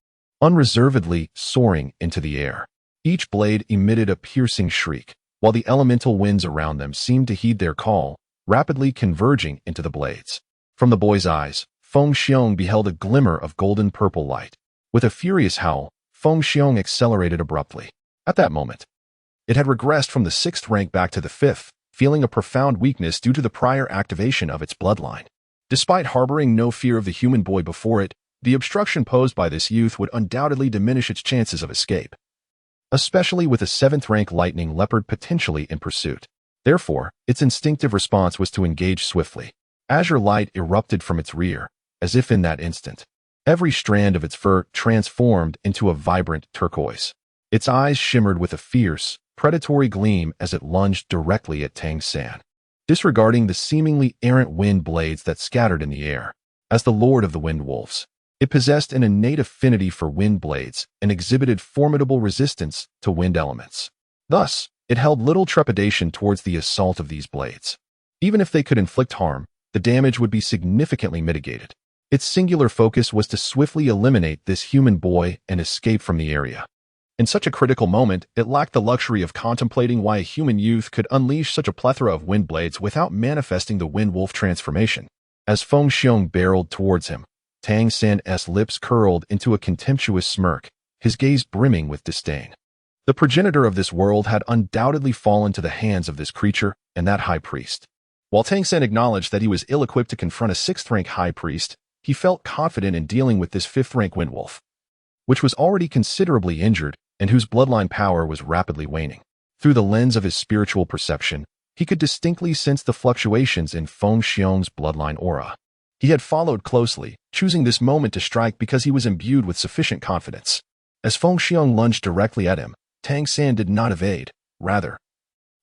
unreservedly soaring into the air. Each blade emitted a piercing shriek, while the elemental winds around them seemed to heed their call, rapidly converging into the blades. From the boy's eyes, Feng Xiong beheld a glimmer of golden-purple light. With a furious howl, Feng Xiong accelerated abruptly. At that moment, it had regressed from the 6th rank back to the 5th, feeling a profound weakness due to the prior activation of its bloodline. Despite harboring no fear of the human boy before it, the obstruction posed by this youth would undoubtedly diminish its chances of escape, especially with a 7th rank lightning leopard potentially in pursuit. Therefore, its instinctive response was to engage swiftly. Azure light erupted from its rear, as if in that instant, every strand of its fur transformed into a vibrant turquoise. Its eyes shimmered with a fierce, predatory gleam as it lunged directly at Tang San, disregarding the seemingly errant wind blades that scattered in the air. As the lord of the wind wolves, It possessed an innate affinity for wind blades and exhibited formidable resistance to wind elements. Thus, it held little trepidation towards the assault of these blades. Even if they could inflict harm, the damage would be significantly mitigated. Its singular focus was to swiftly eliminate this human boy and escape from the area. In such a critical moment, it lacked the luxury of contemplating why a human youth could unleash such a plethora of wind blades without manifesting the wind wolf transformation. As Feng Xiong barreled towards him, Tang San's lips curled into a contemptuous smirk, his gaze brimming with disdain. The progenitor of this world had undoubtedly fallen to the hands of this creature and that high priest. While Tang San acknowledged that he was ill-equipped to confront a 6th-rank high priest, he felt confident in dealing with this 5th-rank windwolf, which was already considerably injured and whose bloodline power was rapidly waning. Through the lens of his spiritual perception, he could distinctly sense the fluctuations in Feng Xiong's bloodline aura. He had followed closely, choosing this moment to strike because he was imbued with sufficient confidence. As Feng Xiong lunged directly at him, Tang San did not evade. Rather,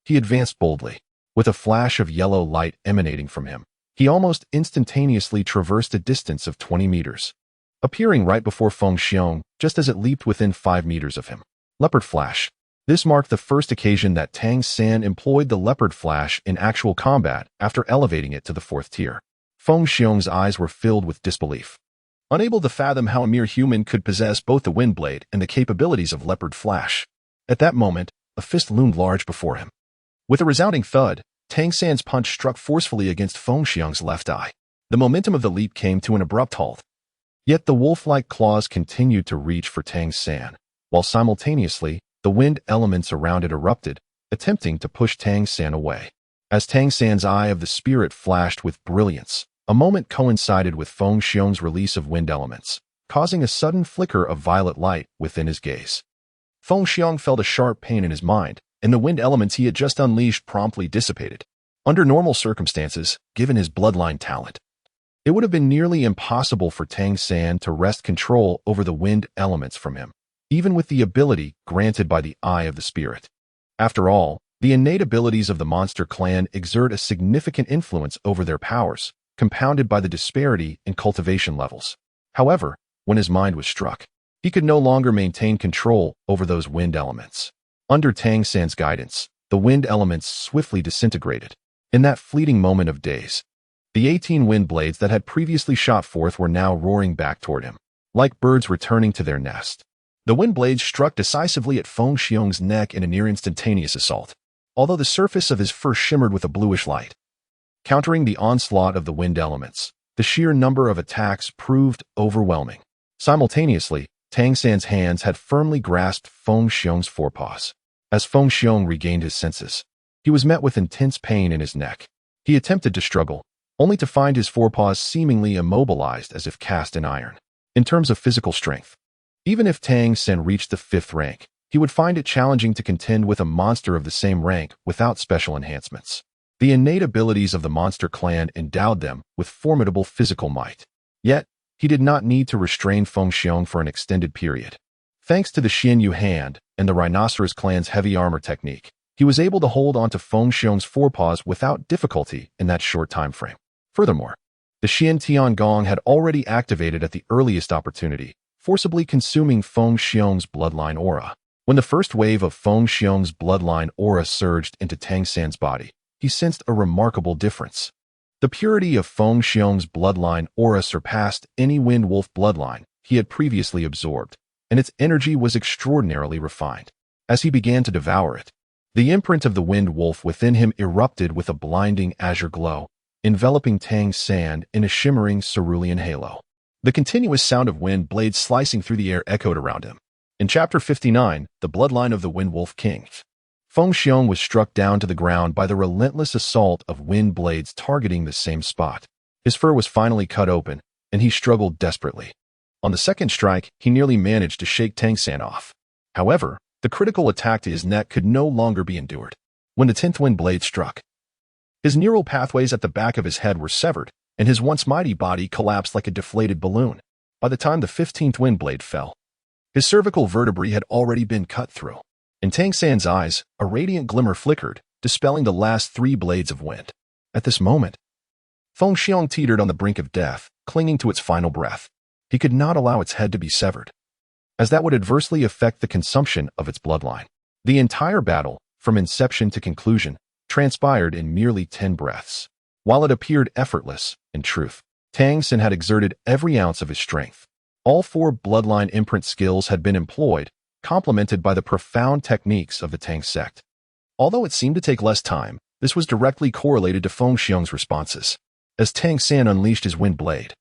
he advanced boldly. With a flash of yellow light emanating from him, he almost instantaneously traversed a distance of 20 meters, appearing right before Feng Xiong just as it leaped within 5 meters of him. Leopard Flash. This marked the first occasion that Tang San employed the Leopard Flash in actual combat after elevating it to the 4th tier. Feng Xiong's eyes were filled with disbelief. Unable to fathom how a mere human could possess both the wind blade and the capabilities of Leopard Flash. At that moment, a fist loomed large before him. With a resounding thud, Tang San's punch struck forcefully against Feng Xiong's left eye. The momentum of the leap came to an abrupt halt. Yet the wolf-like claws continued to reach for Tang San, while simultaneously, the wind elements around it erupted, attempting to push Tang San away. As Tang San's eye of the spirit flashed with brilliance, a moment coincided with Feng Xiong's release of wind elements, causing a sudden flicker of violet light within his gaze. Feng Xiong felt a sharp pain in his mind, and the wind elements he had just unleashed promptly dissipated. Under normal circumstances, given his bloodline talent, it would have been nearly impossible for Tang San to wrest control over the wind elements from him, even with the ability granted by the Eye of the Spirit. After all, the innate abilities of the monster clan exert a significant influence over their powers, compounded by the disparity in cultivation levels. However, when his mind was struck, he could no longer maintain control over those wind elements. Under Tang San's guidance, the wind elements swiftly disintegrated. In that fleeting moment of daze, the 18 wind blades that had previously shot forth were now roaring back toward him, like birds returning to their nest. The wind blades struck decisively at Feng Xiong's neck in a near-instantaneous assault, although the surface of his fur shimmered with a bluish light. Countering the onslaught of the wind elements, the sheer number of attacks proved overwhelming. Simultaneously, Tang San's hands had firmly grasped Feng Xiong's forepaws. As Feng Xiong regained his senses, he was met with intense pain in his neck. He attempted to struggle, only to find his forepaws seemingly immobilized as if cast in iron. In terms of physical strength, even if Tang San reached the 5th rank, he would find it challenging to contend with a monster of the same rank without special enhancements. The innate abilities of the monster clan endowed them with formidable physical might. Yet, he did not need to restrain Feng Xiong for an extended period. Thanks to the Xian Yu hand and the Rhinoceros clan's heavy armor technique, he was able to hold onto Feng Xiong's forepaws without difficulty in that short time frame. Furthermore, the Xian Tian Gong had already activated at the earliest opportunity, forcibly consuming Feng Xiong's bloodline aura. When the first wave of Feng Xiong's bloodline aura surged into Tang San's body, he sensed a remarkable difference. The purity of Feng Xiong's bloodline aura surpassed any wind wolf bloodline he had previously absorbed, and its energy was extraordinarily refined. As he began to devour it, the imprint of the wind wolf within him erupted with a blinding azure glow, enveloping Tang San in a shimmering cerulean halo. The continuous sound of wind blades slicing through the air echoed around him. In Chapter 59, The Bloodline of the Wind Wolf King, Feng Xiong was struck down to the ground by the relentless assault of wind blades targeting the same spot. His fur was finally cut open, and he struggled desperately. On the second strike, he nearly managed to shake Tang San off. However, the critical attack to his neck could no longer be endured. When the 10th wind blade struck, his neural pathways at the back of his head were severed, and his once mighty body collapsed like a deflated balloon. By the time the 15th wind blade fell, his cervical vertebrae had already been cut through. In Tang San's eyes, a radiant glimmer flickered, dispelling the last 3 blades of wind. At this moment, Feng Xiong teetered on the brink of death, clinging to its final breath. He could not allow its head to be severed, as that would adversely affect the consumption of its bloodline. The entire battle, from inception to conclusion, transpired in merely 10 breaths. While it appeared effortless, in truth, Tang Sen had exerted every ounce of his strength. All 4 bloodline imprint skills had been employed, complemented by the profound techniques of the Tang sect. Although it seemed to take less time, this was directly correlated to Feng Xiong's responses. As Tang San unleashed his wind blade,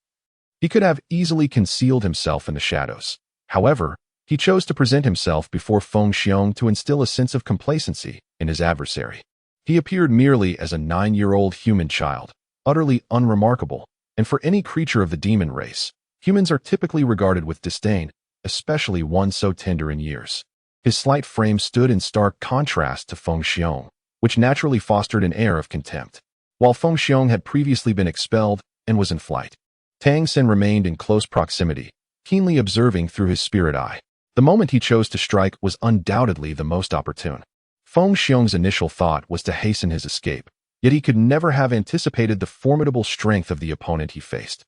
he could have easily concealed himself in the shadows. However, he chose to present himself before Feng Xiong to instill a sense of complacency in his adversary. He appeared merely as a 9-year-old human child, utterly unremarkable, and for any creature of the demon race, humans are typically regarded with disdain, especially one so tender in years. His slight frame stood in stark contrast to Feng Xiong, which naturally fostered an air of contempt. While Feng Xiong had previously been expelled and was in flight, Tang Sen remained in close proximity, keenly observing through his spirit eye. The moment he chose to strike was undoubtedly the most opportune. Feng Xiong's initial thought was to hasten his escape, yet he could never have anticipated the formidable strength of the opponent he faced.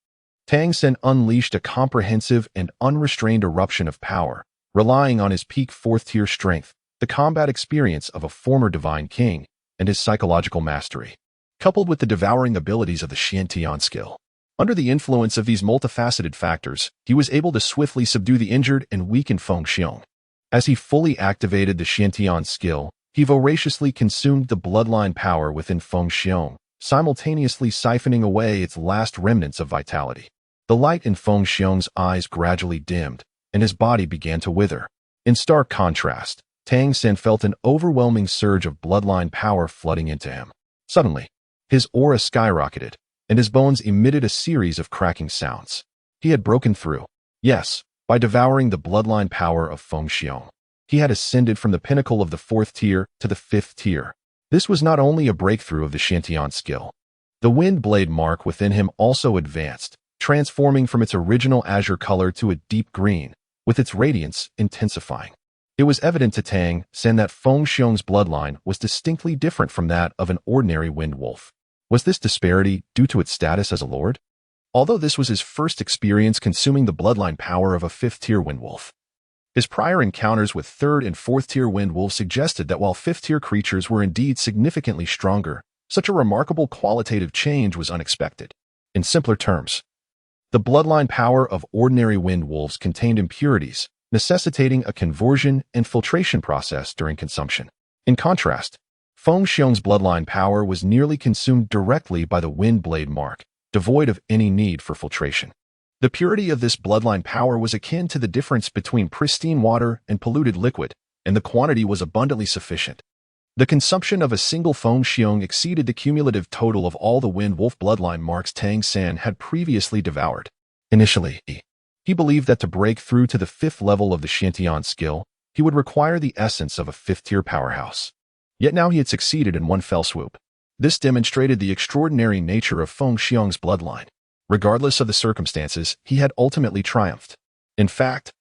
Tang Sen unleashed a comprehensive and unrestrained eruption of power, relying on his peak 4th-tier strength, the combat experience of a former divine king, and his psychological mastery, coupled with the devouring abilities of the Xiantian skill. Under the influence of these multifaceted factors, he was able to swiftly subdue the injured and weakened Feng Xiong. As he fully activated the Xiantian skill, he voraciously consumed the bloodline power within Feng Xiong, simultaneously siphoning away its last remnants of vitality. The light in Feng Xiong's eyes gradually dimmed, and his body began to wither. In stark contrast, Tang Sen felt an overwhelming surge of bloodline power flooding into him. Suddenly, his aura skyrocketed, and his bones emitted a series of cracking sounds. He had broken through. Yes, by devouring the bloodline power of Feng Xiong. He had ascended from the pinnacle of the 4th tier to the 5th tier. This was not only a breakthrough of the Xiantian skill. The wind blade mark within him also advanced, transforming from its original azure color to a deep green, with its radiance intensifying. It was evident to Tang Sen that Feng Xiong's bloodline was distinctly different from that of an ordinary wind wolf. Was this disparity due to its status as a lord? Although this was his first experience consuming the bloodline power of a 5th-tier wind wolf, his prior encounters with 3rd and 4th-tier wind wolves suggested that while 5th-tier creatures were indeed significantly stronger, such a remarkable qualitative change was unexpected. In simpler terms, the bloodline power of ordinary wind wolves contained impurities, necessitating a conversion and filtration process during consumption. In contrast, Feng Xiong's bloodline power was nearly consumed directly by the wind blade mark, devoid of any need for filtration. The purity of this bloodline power was akin to the difference between pristine water and polluted liquid, and the quantity was abundantly sufficient. The consumption of a single Feng Xiong exceeded the cumulative total of all the wind wolf bloodline marks Tang San had previously devoured. Initially, he believed that to break through to the 5th level of the Xiantian skill, he would require the essence of a 5th-tier powerhouse. Yet now he had succeeded in one fell swoop. This demonstrated the extraordinary nature of Feng Xiong's bloodline. Regardless of the circumstances, he had ultimately triumphed. In fact,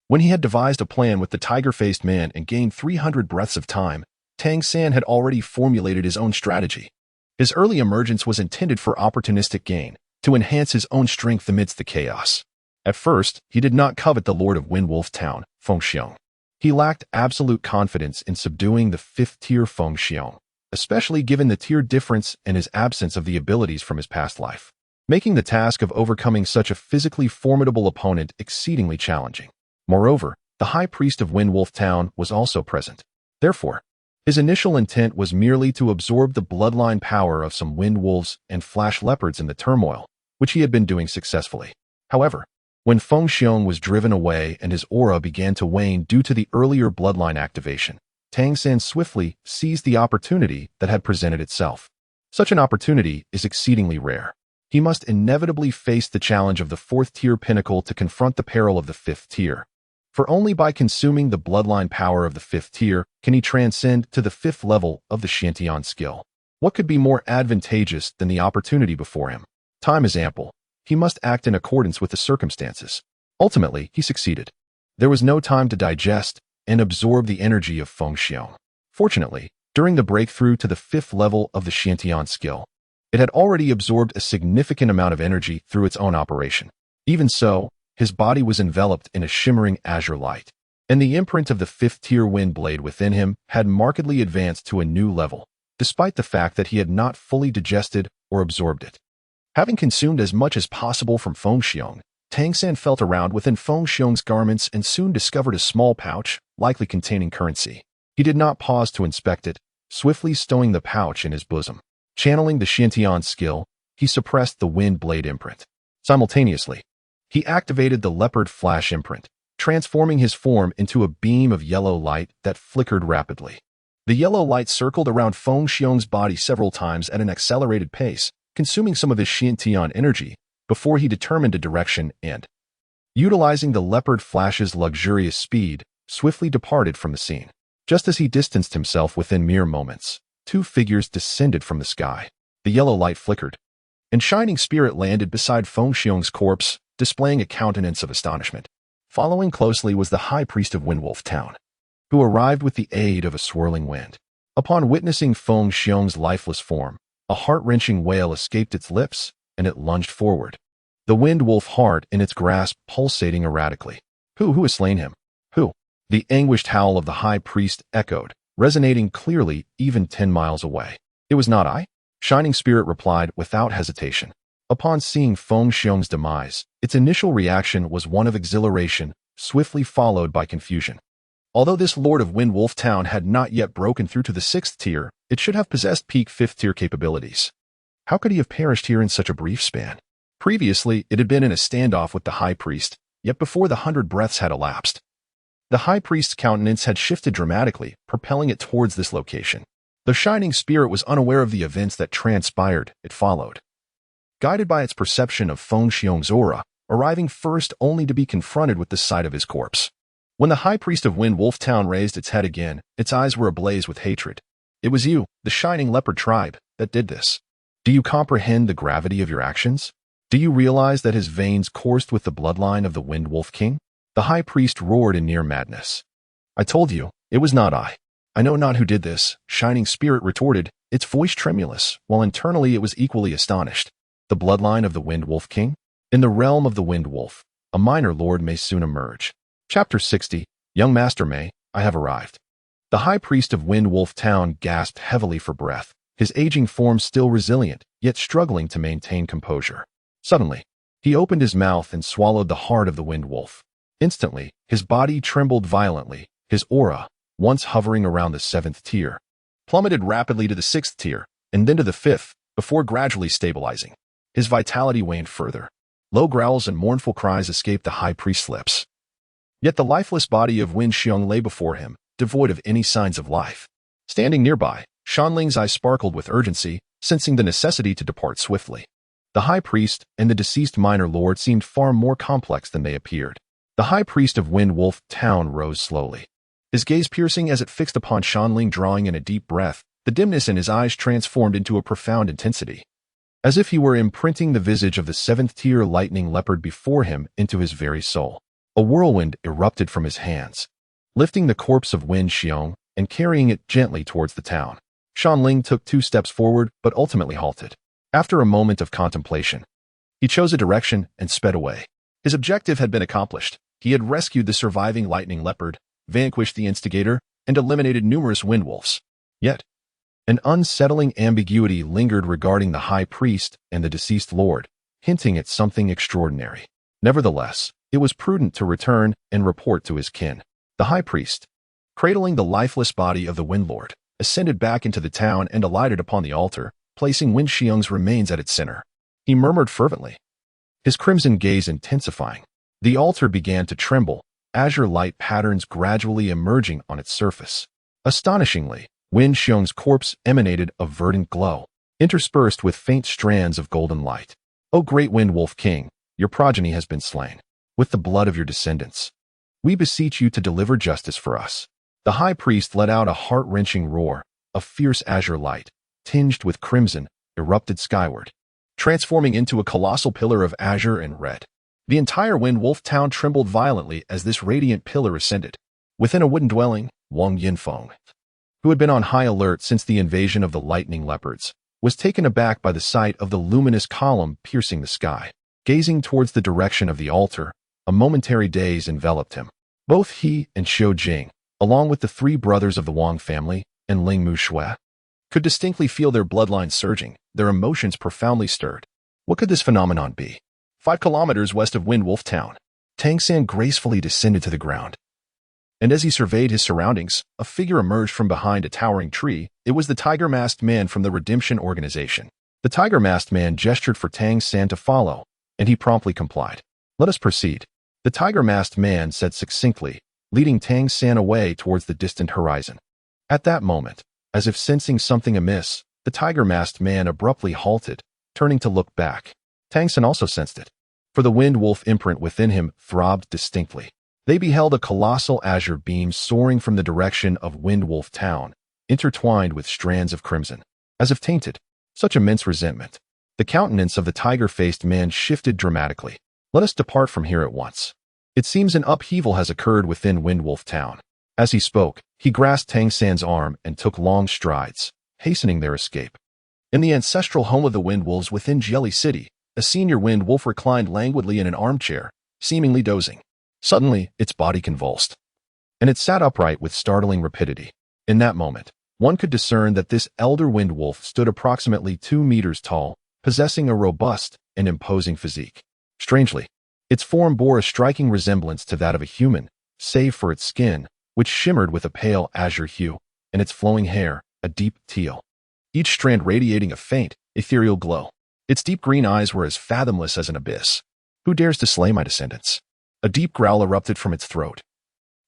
when he had devised a plan with the tiger-faced man and gained 300 breaths of time, Tang San had already formulated his own strategy. His early emergence was intended for opportunistic gain, to enhance his own strength amidst the chaos. At first, he did not covet the Lord of Windwolf Town, Feng Xiong. He lacked absolute confidence in subduing the 5th-tier Feng Xiong, especially given the tier difference and his absence of the abilities from his past life, making the task of overcoming such a physically formidable opponent exceedingly challenging. Moreover, the High Priest of Windwolf Town was also present. Therefore, his initial intent was merely to absorb the bloodline power of some wind wolves and flash leopards in the turmoil, which he had been doing successfully. However, when Feng Xiong was driven away and his aura began to wane due to the earlier bloodline activation, Tang San swiftly seized the opportunity that had presented itself. Such an opportunity is exceedingly rare. He must inevitably face the challenge of the 4th-tier pinnacle to confront the peril of the 5th tier. For only by consuming the bloodline power of the 5th tier can he transcend to the 5th level of the Xiantian skill. What could be more advantageous than the opportunity before him? Time is ample. He must act in accordance with the circumstances. Ultimately, he succeeded. There was no time to digest and absorb the energy of Feng Xiong. Fortunately, during the breakthrough to the 5th level of the Xiantian skill, it had already absorbed a significant amount of energy through its own operation. Even so, His body was enveloped in a shimmering azure light, and the imprint of the fifth-tier wind blade within him had markedly advanced to a new level, despite the fact that he had not fully digested or absorbed it. Having consumed as much as possible from Feng Xiong, Tang San felt around within Feng Xiong's garments and soon discovered a small pouch, likely containing currency. He did not pause to inspect it, swiftly stowing the pouch in his bosom. Channeling the Xintian skill, he suppressed the wind blade imprint. Simultaneously, he activated the leopard flash imprint, transforming his form into a beam of yellow light that flickered rapidly. The yellow light circled around Feng Xiong's body several times at an accelerated pace, consuming some of his Xintian energy before he determined a direction and, utilizing the leopard flash's luxurious speed, swiftly departed from the scene. Just as he distanced himself within mere moments, two figures descended from the sky. The yellow light flickered, and Shining Spirit landed beside Feng Xiong's corpse, displaying a countenance of astonishment. Following closely was the High Priest of Windwolf Town, who arrived with the aid of a swirling wind. Upon witnessing Feng Xiong's lifeless form, a heart-wrenching wail escaped its lips, and it lunged forward, the wind wolf heart in its grasp pulsating erratically. Who has slain him? Who? The anguished howl of the High Priest echoed, resonating clearly even 10 miles away. It was not I? Shining Spirit replied without hesitation. Upon seeing Feng Xiong's demise, its initial reaction was one of exhilaration, swiftly followed by confusion. Although this Lord of Windwolf Town had not yet broken through to the 6th tier, it should have possessed peak 5th tier capabilities. How could he have perished here in such a brief span? Previously, it had been in a standoff with the High Priest, yet before the 100 breaths had elapsed, the High Priest's countenance had shifted dramatically, propelling it towards this location. The Shining Spirit was unaware of the events that transpired. It followed, guided by its perception of Feng Xiong's aura, arriving first only to be confronted with the sight of his corpse. When the High Priest of Windwolf Town raised its head again, its eyes were ablaze with hatred. It was you, the Shining Leopard tribe, that did this. Do you comprehend the gravity of your actions? Do you realize that his veins coursed with the bloodline of the Windwolf King? The High Priest roared in near madness. I told you, it was not I. I know not who did this, Shining Spirit retorted, its voice tremulous, while internally it was equally astonished. The bloodline of the Windwolf King? In the realm of the Windwolf, a minor lord may soon emerge. Chapter 60, Young Master May, I have arrived. The High Priest of Windwolf Town gasped heavily for breath, his aging form still resilient, yet struggling to maintain composure. Suddenly, he opened his mouth and swallowed the heart of the Windwolf. Instantly, his body trembled violently, his aura, once hovering around the 7th tier, plummeted rapidly to the 6th tier, and then to the 5th, before gradually stabilizing. His vitality waned further. Low growls and mournful cries escaped the High Priest's lips. Yet the lifeless body of Wen Xiong lay before him, devoid of any signs of life. Standing nearby, Shanling's eyes sparkled with urgency, sensing the necessity to depart swiftly. The High Priest and the deceased minor lord seemed far more complex than they appeared. The High Priest of Windwolf Town rose slowly, his gaze piercing as it fixed upon Shanling, drawing in a deep breath. The dimness in his eyes transformed into a profound intensity, as if he were imprinting the visage of the 7th tier lightning leopard before him into his very soul. A whirlwind erupted from his hands, lifting the corpse of Wen Xiong and carrying it gently towards the town. Shanling took 2 steps forward, but ultimately halted. After a moment of contemplation, he chose a direction and sped away. His objective had been accomplished. He had rescued the surviving lightning leopard, vanquished the instigator, and eliminated numerous windwolves. Yet, an unsettling ambiguity lingered regarding the High Priest and the deceased lord, hinting at something extraordinary. Nevertheless, it was prudent to return and report to his kin. The High Priest, cradling the lifeless body of the Windlord, ascended back into the town and alighted upon the altar, placing Wen Xiong's remains at its center. He murmured fervently, his crimson gaze intensifying. The altar began to tremble, azure light patterns gradually emerging on its surface. Astonishingly, Wen Xiong's corpse emanated a verdant glow, interspersed with faint strands of golden light. O great Windwolf King, your progeny has been slain. With the blood of your descendants, we beseech you to deliver justice for us. The High Priest let out a heart-wrenching roar. A fierce azure light, tinged with crimson, erupted skyward, transforming into a colossal pillar of azure and red. The entire Windwolf Town trembled violently as this radiant pillar ascended. Within a wooden dwelling, Wang Yinfeng, who had been on high alert since the invasion of the lightning leopards, was taken aback by the sight of the luminous column piercing the sky. Gazing towards the direction of the altar, A momentary daze enveloped him. Both he and Xiu Jing, along with the three brothers of the Wang family and Ling Mu Shui, could distinctly feel their bloodlines surging, their emotions profoundly stirred. What could this phenomenon be? 5 kilometers west of Windwolf Town, Tang San gracefully descended to the ground. And as he surveyed his surroundings, a figure emerged from behind a towering tree. It was the tiger-masked man from the Redemption Organization. The tiger-masked man gestured for Tang San to follow, and he promptly complied. Let us proceed, the tiger-masked man said succinctly, leading Tang San away towards the distant horizon. At that moment, as if sensing something amiss, the tiger-masked man abruptly halted, turning to look back. Tang San also sensed it, for the wind wolf imprint within him throbbed distinctly. They beheld a colossal azure beam soaring from the direction of Windwolf Town, intertwined with strands of crimson, as if tainted. Such immense resentment. The countenance of the tiger-faced man shifted dramatically. Let us depart from here at once. It seems an upheaval has occurred within Windwolf Town. As he spoke, he grasped Tang San's arm and took long strides, hastening their escape. In the ancestral home of the Windwolves within Jelly City, a senior wind wolf reclined languidly in an armchair, seemingly dozing. Suddenly, its body convulsed, and it sat upright with startling rapidity. In that moment, one could discern that this elder wind wolf stood approximately 2 meters tall, possessing a robust and imposing physique. Strangely, its form bore a striking resemblance to that of a human, save for its skin, which shimmered with a pale azure hue, and its flowing hair, a deep teal, each strand radiating a faint, ethereal glow. Its deep green eyes were as fathomless as an abyss. Who dares to slay my descendants? A deep growl erupted from its throat,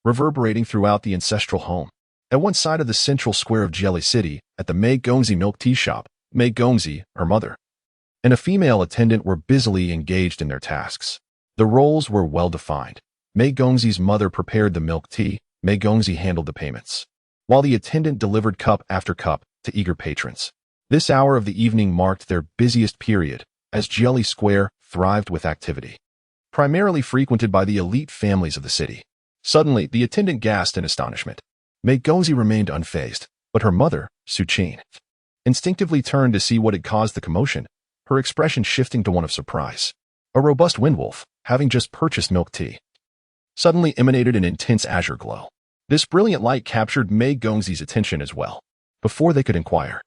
reverberating throughout the ancestral home. At one side of the central square of Jelly City, at the Mei Gongzi milk tea shop, Mei Gongzi, her mother, and a female attendant were busily engaged in their tasks. The roles were well defined. Mei Gongzi's mother prepared the milk tea, Mei Gongzi handled the payments, while the attendant delivered cup after cup to eager patrons. This hour of the evening marked their busiest period, as Jelly Square thrived with activity, primarily frequented by the elite families of the city. Suddenly, the attendant gasped in astonishment. Mei Gongzi remained unfazed, but her mother, Su Qin, instinctively turned to see what had caused the commotion, her expression shifting to one of surprise. A robust windwolf, having just purchased milk tea, suddenly emanated an intense azure glow. This brilliant light captured Mei Gongzi's attention as well. Before they could inquire,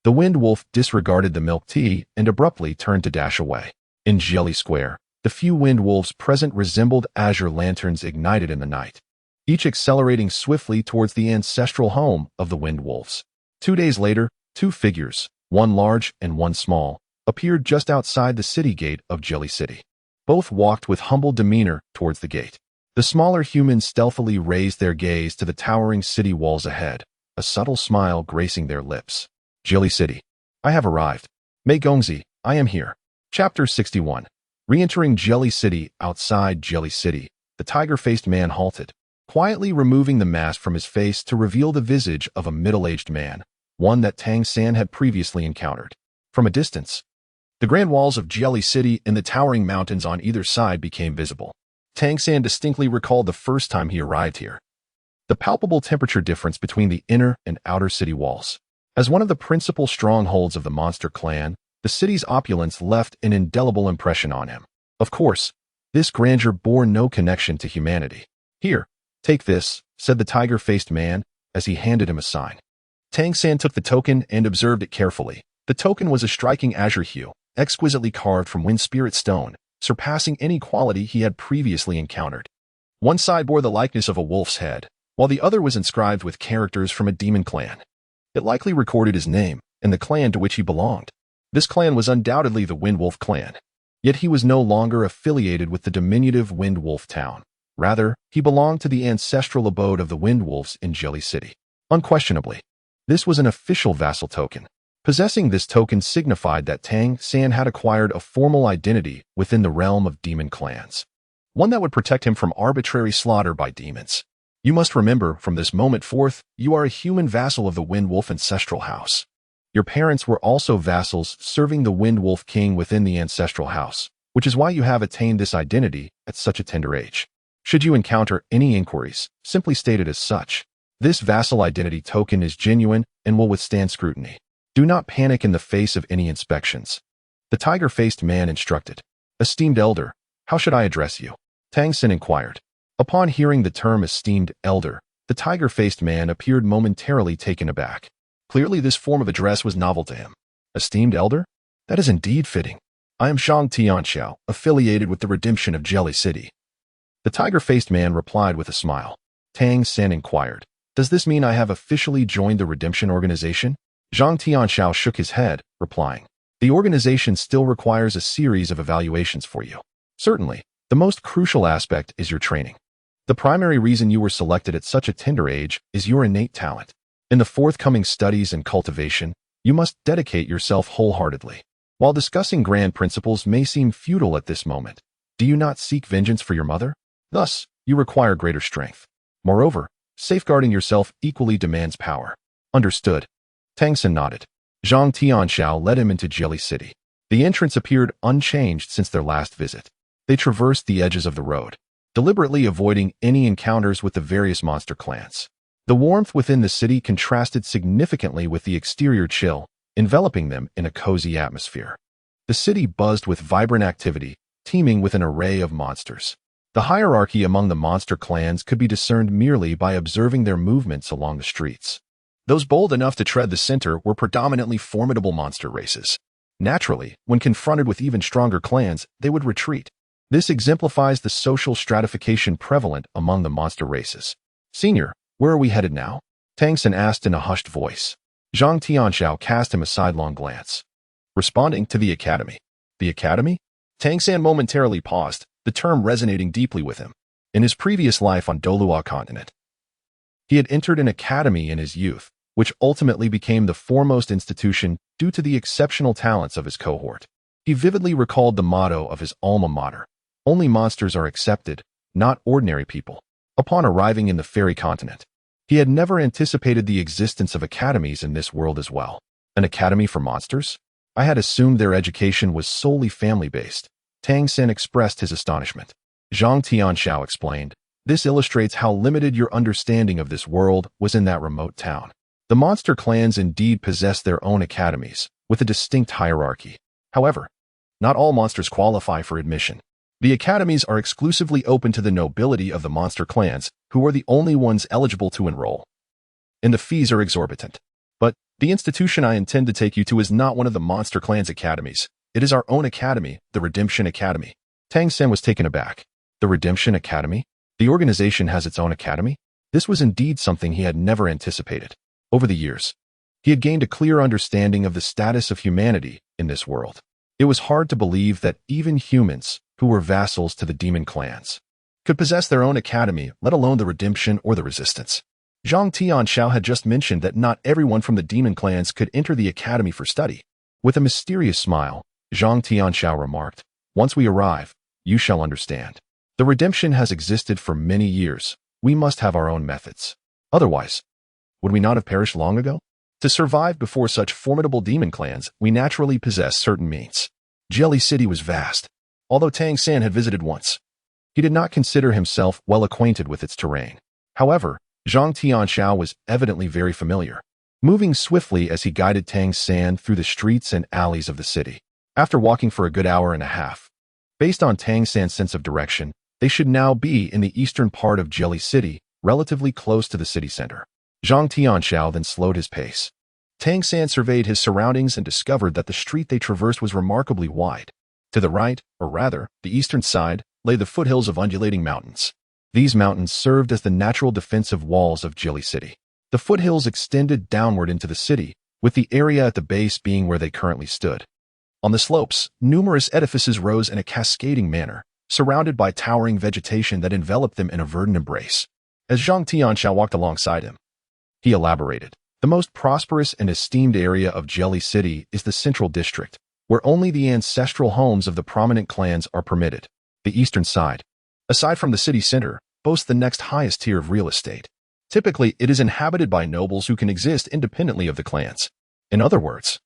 the windwolf disregarded the milk tea and abruptly turned to dash away. In Jelly Square, the few windwolves present resembled azure lanterns ignited in the night, each accelerating swiftly towards the ancestral home of the windwolves. 2 days later, 2 figures, one large and one small, appeared just outside the city gate of Jelly City. Both walked with humble demeanor towards the gate. The smaller humans stealthily raised their gaze to the towering city walls ahead, a subtle smile gracing their lips. Jelly City. I have arrived. Mei Gongzi, I am here. Chapter 61. Re-entering Jelly City. Outside Jelly City, the tiger-faced man halted, quietly removing the mask from his face to reveal the visage of a middle-aged man, one that Tang San had previously encountered. From a distance, the grand walls of Jelly City and the towering mountains on either side became visible. Tang San distinctly recalled the first time he arrived here. The palpable temperature difference between the inner and outer city walls. As one of the principal strongholds of the monster clan, the city's opulence left an indelible impression on him. Of course, this grandeur bore no connection to humanity. Here, take this, said the tiger-faced man, as he handed him a sign. Tang San took the token and observed it carefully. The token was a striking azure hue, exquisitely carved from wind spirit stone, surpassing any quality he had previously encountered. One side bore the likeness of a wolf's head, while the other was inscribed with characters from a demon clan. It likely recorded his name and the clan to which he belonged. This clan was undoubtedly the Windwolf clan, yet he was no longer affiliated with the diminutive Windwolf town. Rather, he belonged to the ancestral abode of the Windwolves in Jelly City. Unquestionably, this was an official vassal token. Possessing this token signified that Tang San had acquired a formal identity within the realm of demon clans, one that would protect him from arbitrary slaughter by demons. You must remember, from this moment forth, you are a human vassal of the Windwolf ancestral house. Your parents were also vassals serving the Windwolf king within the ancestral house, which is why you have attained this identity at such a tender age. Should you encounter any inquiries, simply state it as such. This vassal identity token is genuine and will withstand scrutiny. Do not panic in the face of any inspections. The tiger-faced man instructed. Esteemed elder, how should I address you? Tang Sin inquired. Upon hearing the term esteemed elder, the tiger-faced man appeared momentarily taken aback. Clearly this form of address was novel to him. Esteemed elder? That is indeed fitting. I am Zhang Tianxiao, affiliated with the redemption of Jelly City. The tiger-faced man replied with a smile. Tang Sin inquired, does this mean I have officially joined the redemption organization? Zhang Tianxiao shook his head, replying, the organization still requires a series of evaluations for you. Certainly, the most crucial aspect is your training. The primary reason you were selected at such a tender age is your innate talent. In the forthcoming studies and cultivation, you must dedicate yourself wholeheartedly. While discussing grand principles may seem futile at this moment, do you not seek vengeance for your mother? Thus, you require greater strength. Moreover, safeguarding yourself equally demands power. Understood. Tang Sin nodded. Zhang Tianxiao led him into Jelly City. The entrance appeared unchanged since their last visit. They traversed the edges of the road, deliberately avoiding any encounters with the various monster clans. The warmth within the city contrasted significantly with the exterior chill, enveloping them in a cozy atmosphere. The city buzzed with vibrant activity, teeming with an array of monsters. The hierarchy among the monster clans could be discerned merely by observing their movements along the streets. Those bold enough to tread the center were predominantly formidable monster races. Naturally, when confronted with even stronger clans, they would retreat. This exemplifies the social stratification prevalent among the monster races. Senior, where are we headed now? Tang Sin asked in a hushed voice. Zhang Tianxiao cast him a sidelong glance. Responding to the academy. The academy? Tang Sin momentarily paused, the term resonating deeply with him. In his previous life on Dolua continent, he had entered an academy in his youth, which ultimately became the foremost institution due to the exceptional talents of his cohort. He vividly recalled the motto of his alma mater, only monsters are accepted, not ordinary people. Upon arriving in the fairy continent, he had never anticipated the existence of academies in this world as well. An academy for monsters? I had assumed their education was solely family-based. Tang Sin expressed his astonishment. Zhang Tianxiao explained, this illustrates how limited your understanding of this world was in that remote town. The monster clans indeed possess their own academies, with a distinct hierarchy. However, not all monsters qualify for admission. The academies are exclusively open to the nobility of the monster clans, who are the only ones eligible to enroll. And the fees are exorbitant. But the institution I intend to take you to is not one of the monster clans' academies. It is our own academy, the Redemption Academy. Tang Sin was taken aback. The Redemption Academy? The organization has its own academy? This was indeed something he had never anticipated. Over the years, he had gained a clear understanding of the status of humanity in this world. It was hard to believe that even humans, who were vassals to the demon clans, could possess their own academy, let alone the redemption or the resistance. Zhang Tianxiao had just mentioned that not everyone from the demon clans could enter the academy for study. With a mysterious smile, Zhang Tianxiao remarked, once we arrive, you shall understand. The redemption has existed for many years. We must have our own methods. Otherwise, would we not have perished long ago? To survive before such formidable demon clans, we naturally possess certain means. Jelly City was vast. Although Tang Sin had visited once, he did not consider himself well acquainted with its terrain. However, Zhang Tianxiao was evidently very familiar, moving swiftly as he guided Tang Sin through the streets and alleys of the city. After walking for a good hour and a half, based on Tang Sin's sense of direction, they should now be in the eastern part of Jelly City, relatively close to the city center. Zhang Tianxiao then slowed his pace. Tang Sin surveyed his surroundings and discovered that the street they traversed was remarkably wide. To the right, or rather, the eastern side, lay the foothills of undulating mountains. These mountains served as the natural defensive walls of Jelly City. The foothills extended downward into the city, with the area at the base being where they currently stood. On the slopes, numerous edifices rose in a cascading manner, surrounded by towering vegetation that enveloped them in a verdant embrace. As Zhang Tianxiao walked alongside him, he elaborated, the most prosperous and esteemed area of Jelly City is the Central District, where only the ancestral homes of the prominent clans are permitted. The eastern side, aside from the city center, boasts the next highest tier of real estate. Typically, it is inhabited by nobles who can exist independently of the clans. In other words,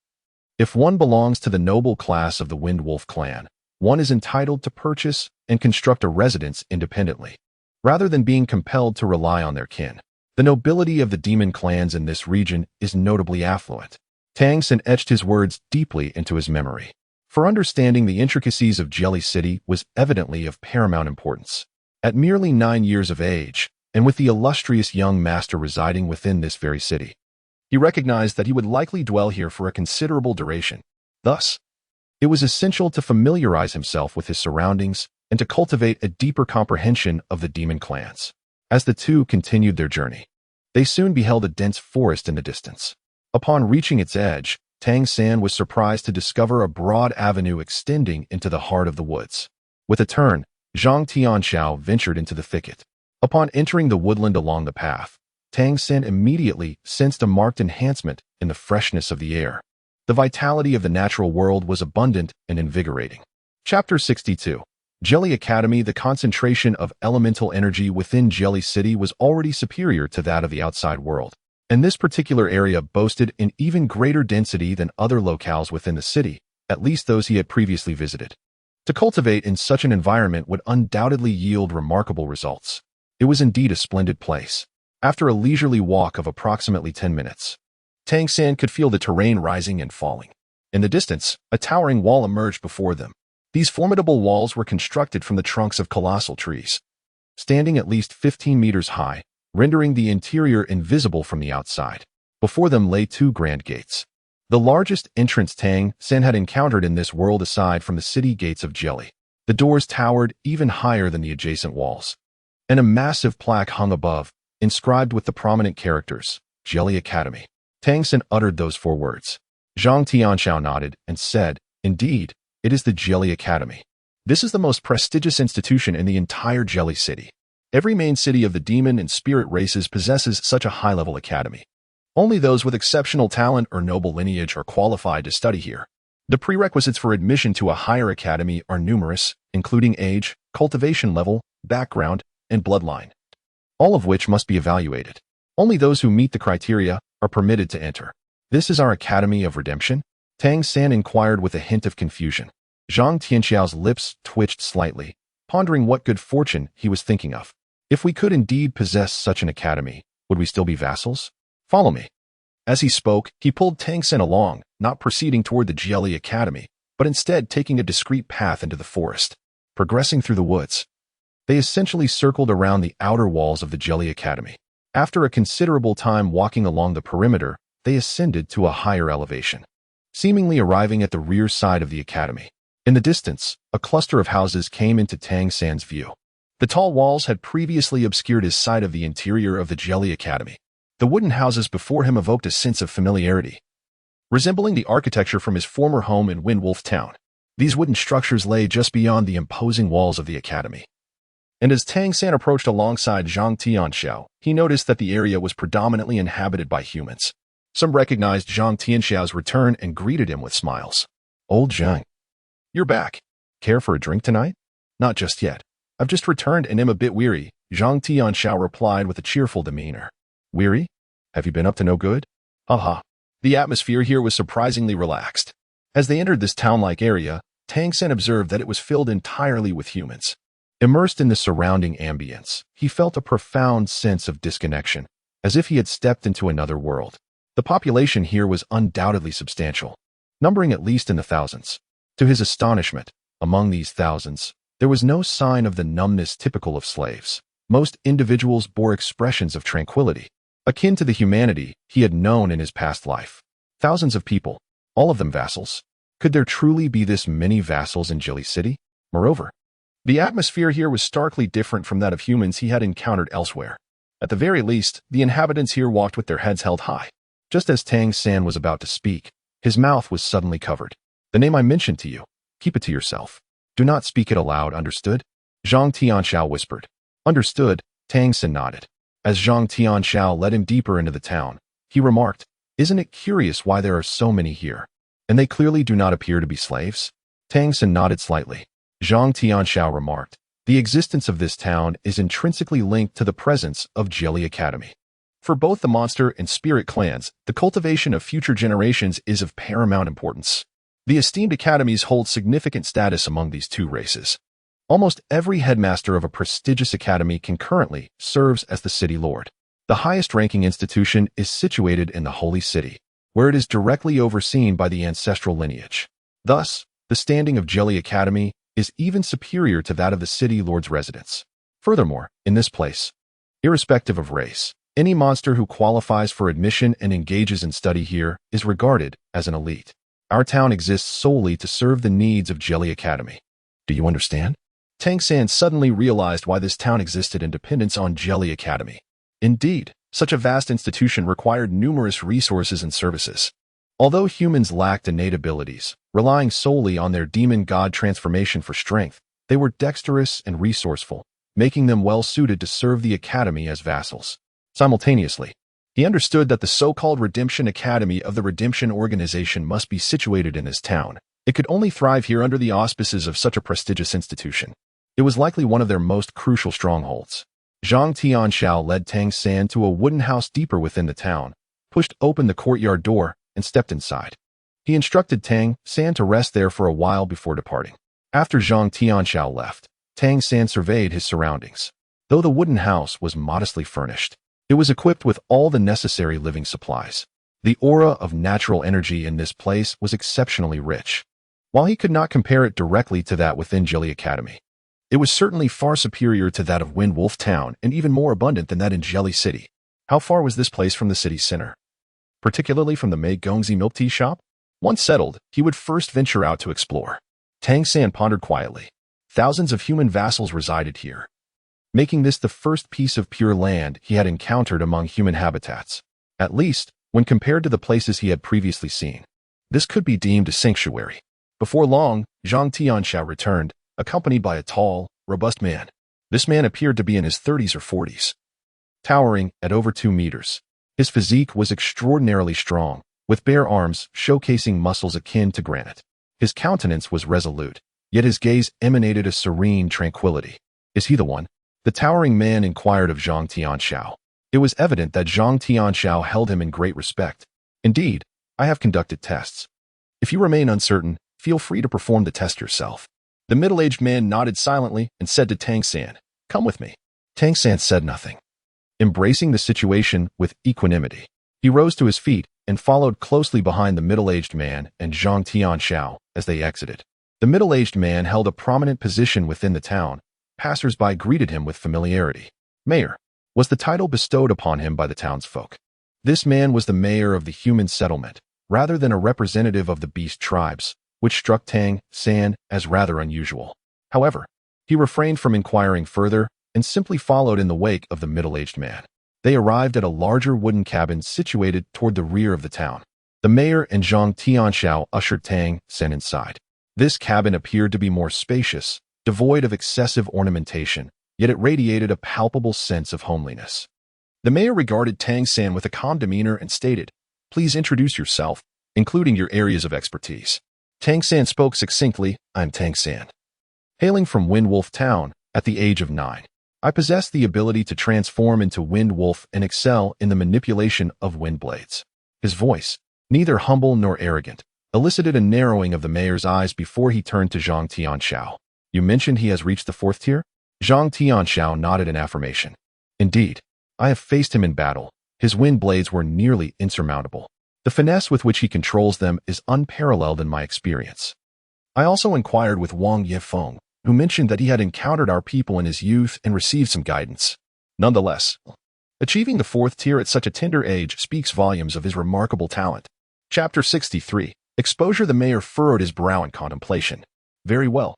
if one belongs to the noble class of the Windwolf clan, one is entitled to purchase and construct a residence independently, rather than being compelled to rely on their kin. The nobility of the demon clans in this region is notably affluent. Tang Sin etched his words deeply into his memory. For understanding the intricacies of Jelly City was evidently of paramount importance. At merely 9 years of age, and with the illustrious young master residing within this very city, he recognized that he would likely dwell here for a considerable duration. Thus, it was essential to familiarize himself with his surroundings and to cultivate a deeper comprehension of the demon clans. As the two continued their journey, they soon beheld a dense forest in the distance. Upon reaching its edge, Tang San was surprised to discover a broad avenue extending into the heart of the woods. With a turn, Zhang Tianxiao ventured into the thicket. Upon entering the woodland along the path, Tang San immediately sensed a marked enhancement in the freshness of the air. The vitality of the natural world was abundant and invigorating. Chapter 62. Jelly Academy. The concentration of elemental energy within Jelly City was already superior to that of the outside world, and this particular area boasted an even greater density than other locales within the city, at least those he had previously visited. To cultivate in such an environment would undoubtedly yield remarkable results. It was indeed a splendid place. After a leisurely walk of approximately 10 minutes, Tang San could feel the terrain rising and falling. In the distance, a towering wall emerged before them. These formidable walls were constructed from the trunks of colossal trees, standing at least 15 meters high, rendering the interior invisible from the outside. Before them lay two grand gates, the largest entrance Tang San had encountered in this world aside from the city gates of Jelly. The doors towered even higher than the adjacent walls, and a massive plaque hung above, inscribed with the prominent characters, Jelly Academy. Tang San uttered those 4 words. Zhang Tianxiao nodded and said, "Indeed, it is the Jelly Academy. This is the most prestigious institution in the entire Jelly City. Every main city of the demon and spirit races possesses such a high-level academy. Only those with exceptional talent or noble lineage are qualified to study here. The prerequisites for admission to a higher academy are numerous, including age, cultivation level, background, and bloodline, all of which must be evaluated. Only those who meet the criteria are permitted to enter. This is our Academy of Redemption?" Tang San inquired with a hint of confusion. Zhang Tianxiao's lips twitched slightly, pondering what good fortune he was thinking of. If we could indeed possess such an academy, would we still be vassals? Follow me. As he spoke, he pulled Tang San along, not proceeding toward the Jelly Academy, but instead taking a discreet path into the forest. Progressing through the woods, they essentially circled around the outer walls of the Jelly Academy. After a considerable time walking along the perimeter, they ascended to a higher elevation, seemingly arriving at the rear side of the academy. In the distance, a cluster of houses came into Tang San's view. The tall walls had previously obscured his sight of the interior of the Jelly Academy. The wooden houses before him evoked a sense of familiarity, resembling the architecture from his former home in Windwolf Town. These wooden structures lay just beyond the imposing walls of the academy. And as Tang San approached alongside Zhang Tianxiao, he noticed that the area was predominantly inhabited by humans. Some recognized Zhang Tianxiao's return and greeted him with smiles. "Old Zhang, you're back. Care for a drink tonight?" "Not just yet. I've just returned and am a bit weary," Zhang Tianxiao replied with a cheerful demeanor. "Weary? Have you been up to no good?" "Haha." The atmosphere here was surprisingly relaxed. As they entered this town-like area, Tang San observed that it was filled entirely with humans. Immersed in the surrounding ambience, he felt a profound sense of disconnection, as if he had stepped into another world. The population here was undoubtedly substantial, numbering at least in the thousands. To his astonishment, among these thousands, there was no sign of the numbness typical of slaves. Most individuals bore expressions of tranquility, akin to the humanity he had known in his past life. Thousands of people, all of them vassals. Could there truly be this many vassals in Jelly City? Moreover, the atmosphere here was starkly different from that of humans he had encountered elsewhere. At the very least, the inhabitants here walked with their heads held high. Just as Tang San was about to speak, his mouth was suddenly covered. "The name I mentioned to you, keep it to yourself. Do not speak it aloud, understood?" Zhang Tianxiao whispered. "Understood," Tang San nodded. As Zhang Tianxiao led him deeper into the town, he remarked, "Isn't it curious why there are so many here? And they clearly do not appear to be slaves?" Tang San nodded slightly. Zhang Tianxiao remarked, "The existence of this town is intrinsically linked to the presence of Jelly Academy. For both the monster and spirit clans, the cultivation of future generations is of paramount importance. The esteemed academies hold significant status among these two races. Almost every headmaster of a prestigious academy concurrently serves as the city lord. The highest-ranking institution is situated in the Holy City, where it is directly overseen by the ancestral lineage. Thus, the standing of Jelly Academy is even superior to that of the city lord's residence. Furthermore, in this place, irrespective of race, any monster who qualifies for admission and engages in study here is regarded as an elite. Our town exists solely to serve the needs of Jelly Academy. Do you understand? Tang San suddenly realized why this town existed in dependence on Jelly Academy. Indeed, such a vast institution required numerous resources and services. Although humans lacked innate abilities, relying solely on their demon god transformation for strength, they were dexterous and resourceful, making them well-suited to serve the academy as vassals. Simultaneously, he understood that the so-called Redemption Academy of the Redemption Organization must be situated in this town. It could only thrive here under the auspices of such a prestigious institution. It was likely one of their most crucial strongholds. Zhang Tianxiao led Tang San to a wooden house deeper within the town, pushed open the courtyard door, and stepped inside. He instructed Tang San to rest there for a while before departing. After Zhang Tianxiao left, Tang San surveyed his surroundings. Though the wooden house was modestly furnished, it was equipped with all the necessary living supplies. The aura of natural energy in this place was exceptionally rich. While he could not compare it directly to that within Jelly Academy, it was certainly far superior to that of Wind Wolf Town and even more abundant than that in Jelly City. How far was this place from the city's center? Particularly from the Mei Gongzi milk tea shop? Once settled, he would first venture out to explore. Tang San pondered quietly. Thousands of human vassals resided here, making this the first piece of pure land he had encountered among human habitats. At least, when compared to the places he had previously seen, this could be deemed a sanctuary. Before long, Zhang Tianxiao returned, accompanied by a tall, robust man. This man appeared to be in his 30s or 40s, towering at over 2 meters. His physique was extraordinarily strong, with bare arms showcasing muscles akin to granite. His countenance was resolute, yet his gaze emanated a serene tranquility. Is he the one? The towering man inquired of Zhang Tianxiao. It was evident that Zhang Tianxiao held him in great respect. Indeed, I have conducted tests. If you remain uncertain, feel free to perform the test yourself. The middle-aged man nodded silently and said to Tang San, "Come with me." Tang San said nothing. Embracing the situation with equanimity, he rose to his feet and followed closely behind the middle-aged man and Zhang Tianxiao as they exited. The middle-aged man held a prominent position within the town. Passers-by greeted him with familiarity. Mayor was the title bestowed upon him by the townsfolk. This man was the mayor of the human settlement, rather than a representative of the beast tribes, which struck Tang San as rather unusual. However, he refrained from inquiring further and simply followed in the wake of the middle-aged man. They arrived at a larger wooden cabin situated toward the rear of the town. The mayor and Zhang Tianxiao ushered Tang San inside. This cabin appeared to be more spacious, devoid of excessive ornamentation, yet it radiated a palpable sense of homeliness. The mayor regarded Tang San with a calm demeanor and stated, "Please introduce yourself, including your areas of expertise." Tang San spoke succinctly, "I'm Tang San. Hailing from Wind Wolf Town, at the age of 9, I possess the ability to transform into Wind Wolf and excel in the manipulation of wind blades." His voice, neither humble nor arrogant, elicited a narrowing of the mayor's eyes before he turned to Zhang Tianxiao. "You mentioned he has reached the 4th tier?" Zhang Tianxiao nodded in affirmation. "Indeed, I have faced him in battle. His wind blades were nearly insurmountable. The finesse with which he controls them is unparalleled in my experience." I also inquired with Wang Yifeng, who mentioned that he had encountered our people in his youth and received some guidance. Nonetheless, achieving the 4th tier at such a tender age speaks volumes of his remarkable talent. Chapter 63. Exposure. The mayor furrowed his brow in contemplation. "Very well.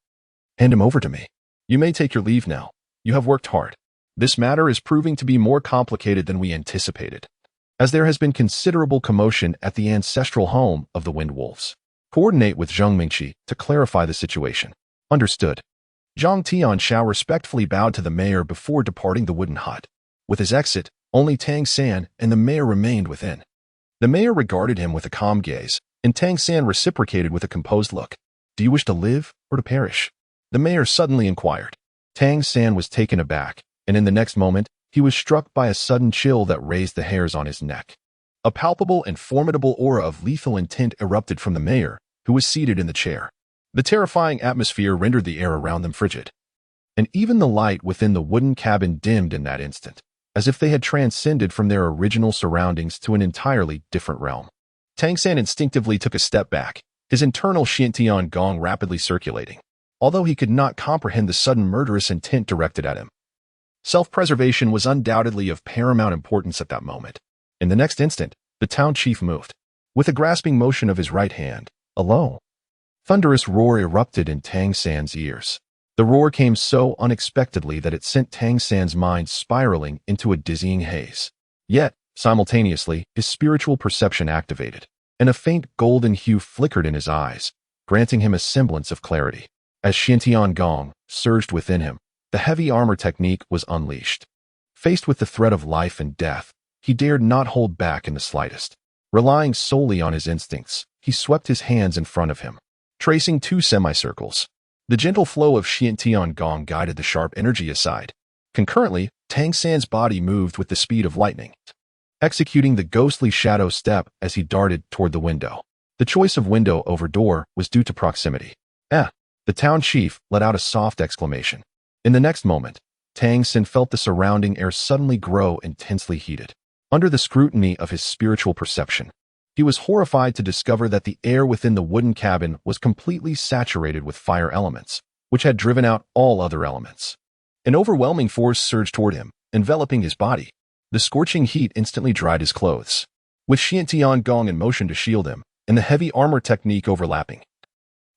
Hand him over to me. You may take your leave now. You have worked hard. This matter is proving to be more complicated than we anticipated, as there has been considerable commotion at the ancestral home of the Wind Wolves. Coordinate with Zheng Mingqi to clarify the situation." Understood. Zhang Tianxiao respectfully bowed to the mayor before departing the wooden hut. With his exit, only Tang San and the mayor remained within. The mayor regarded him with a calm gaze, and Tang San reciprocated with a composed look. "Do you wish to live or to perish?" the mayor suddenly inquired. Tang San was taken aback, and in the next moment, he was struck by a sudden chill that raised the hairs on his neck. A palpable and formidable aura of lethal intent erupted from the mayor, who was seated in the chair. The terrifying atmosphere rendered the air around them frigid, and even the light within the wooden cabin dimmed in that instant, as if they had transcended from their original surroundings to an entirely different realm. Tang San instinctively took a step back, his internal Shintian gong rapidly circulating, although he could not comprehend the sudden murderous intent directed at him. Self-preservation was undoubtedly of paramount importance at that moment. In the next instant, the town chief moved. With a grasping motion of his right hand, a low, thunderous roar erupted in Tang San's ears. The roar came so unexpectedly that it sent Tang San's mind spiraling into a dizzying haze. Yet, simultaneously, his spiritual perception activated, and a faint golden hue flickered in his eyes, granting him a semblance of clarity. As Xiantian Gong surged within him, the heavy armor technique was unleashed. Faced with the threat of life and death, he dared not hold back in the slightest. Relying solely on his instincts, he swept his hands in front of him, tracing two semicircles. The gentle flow of Xiantian Gong guided the sharp energy aside. Concurrently, Tang San's body moved with the speed of lightning, executing the ghostly shadow step as he darted toward the window. The choice of window over door was due to proximity. The town chief let out a soft exclamation. In the next moment, Tang San felt the surrounding air suddenly grow intensely heated. Under the scrutiny of his spiritual perception, he was horrified to discover that the air within the wooden cabin was completely saturated with fire elements, which had driven out all other elements. An overwhelming force surged toward him, enveloping his body. The scorching heat instantly dried his clothes. With Xiantian Gong in motion to shield him, and the heavy armor technique overlapping,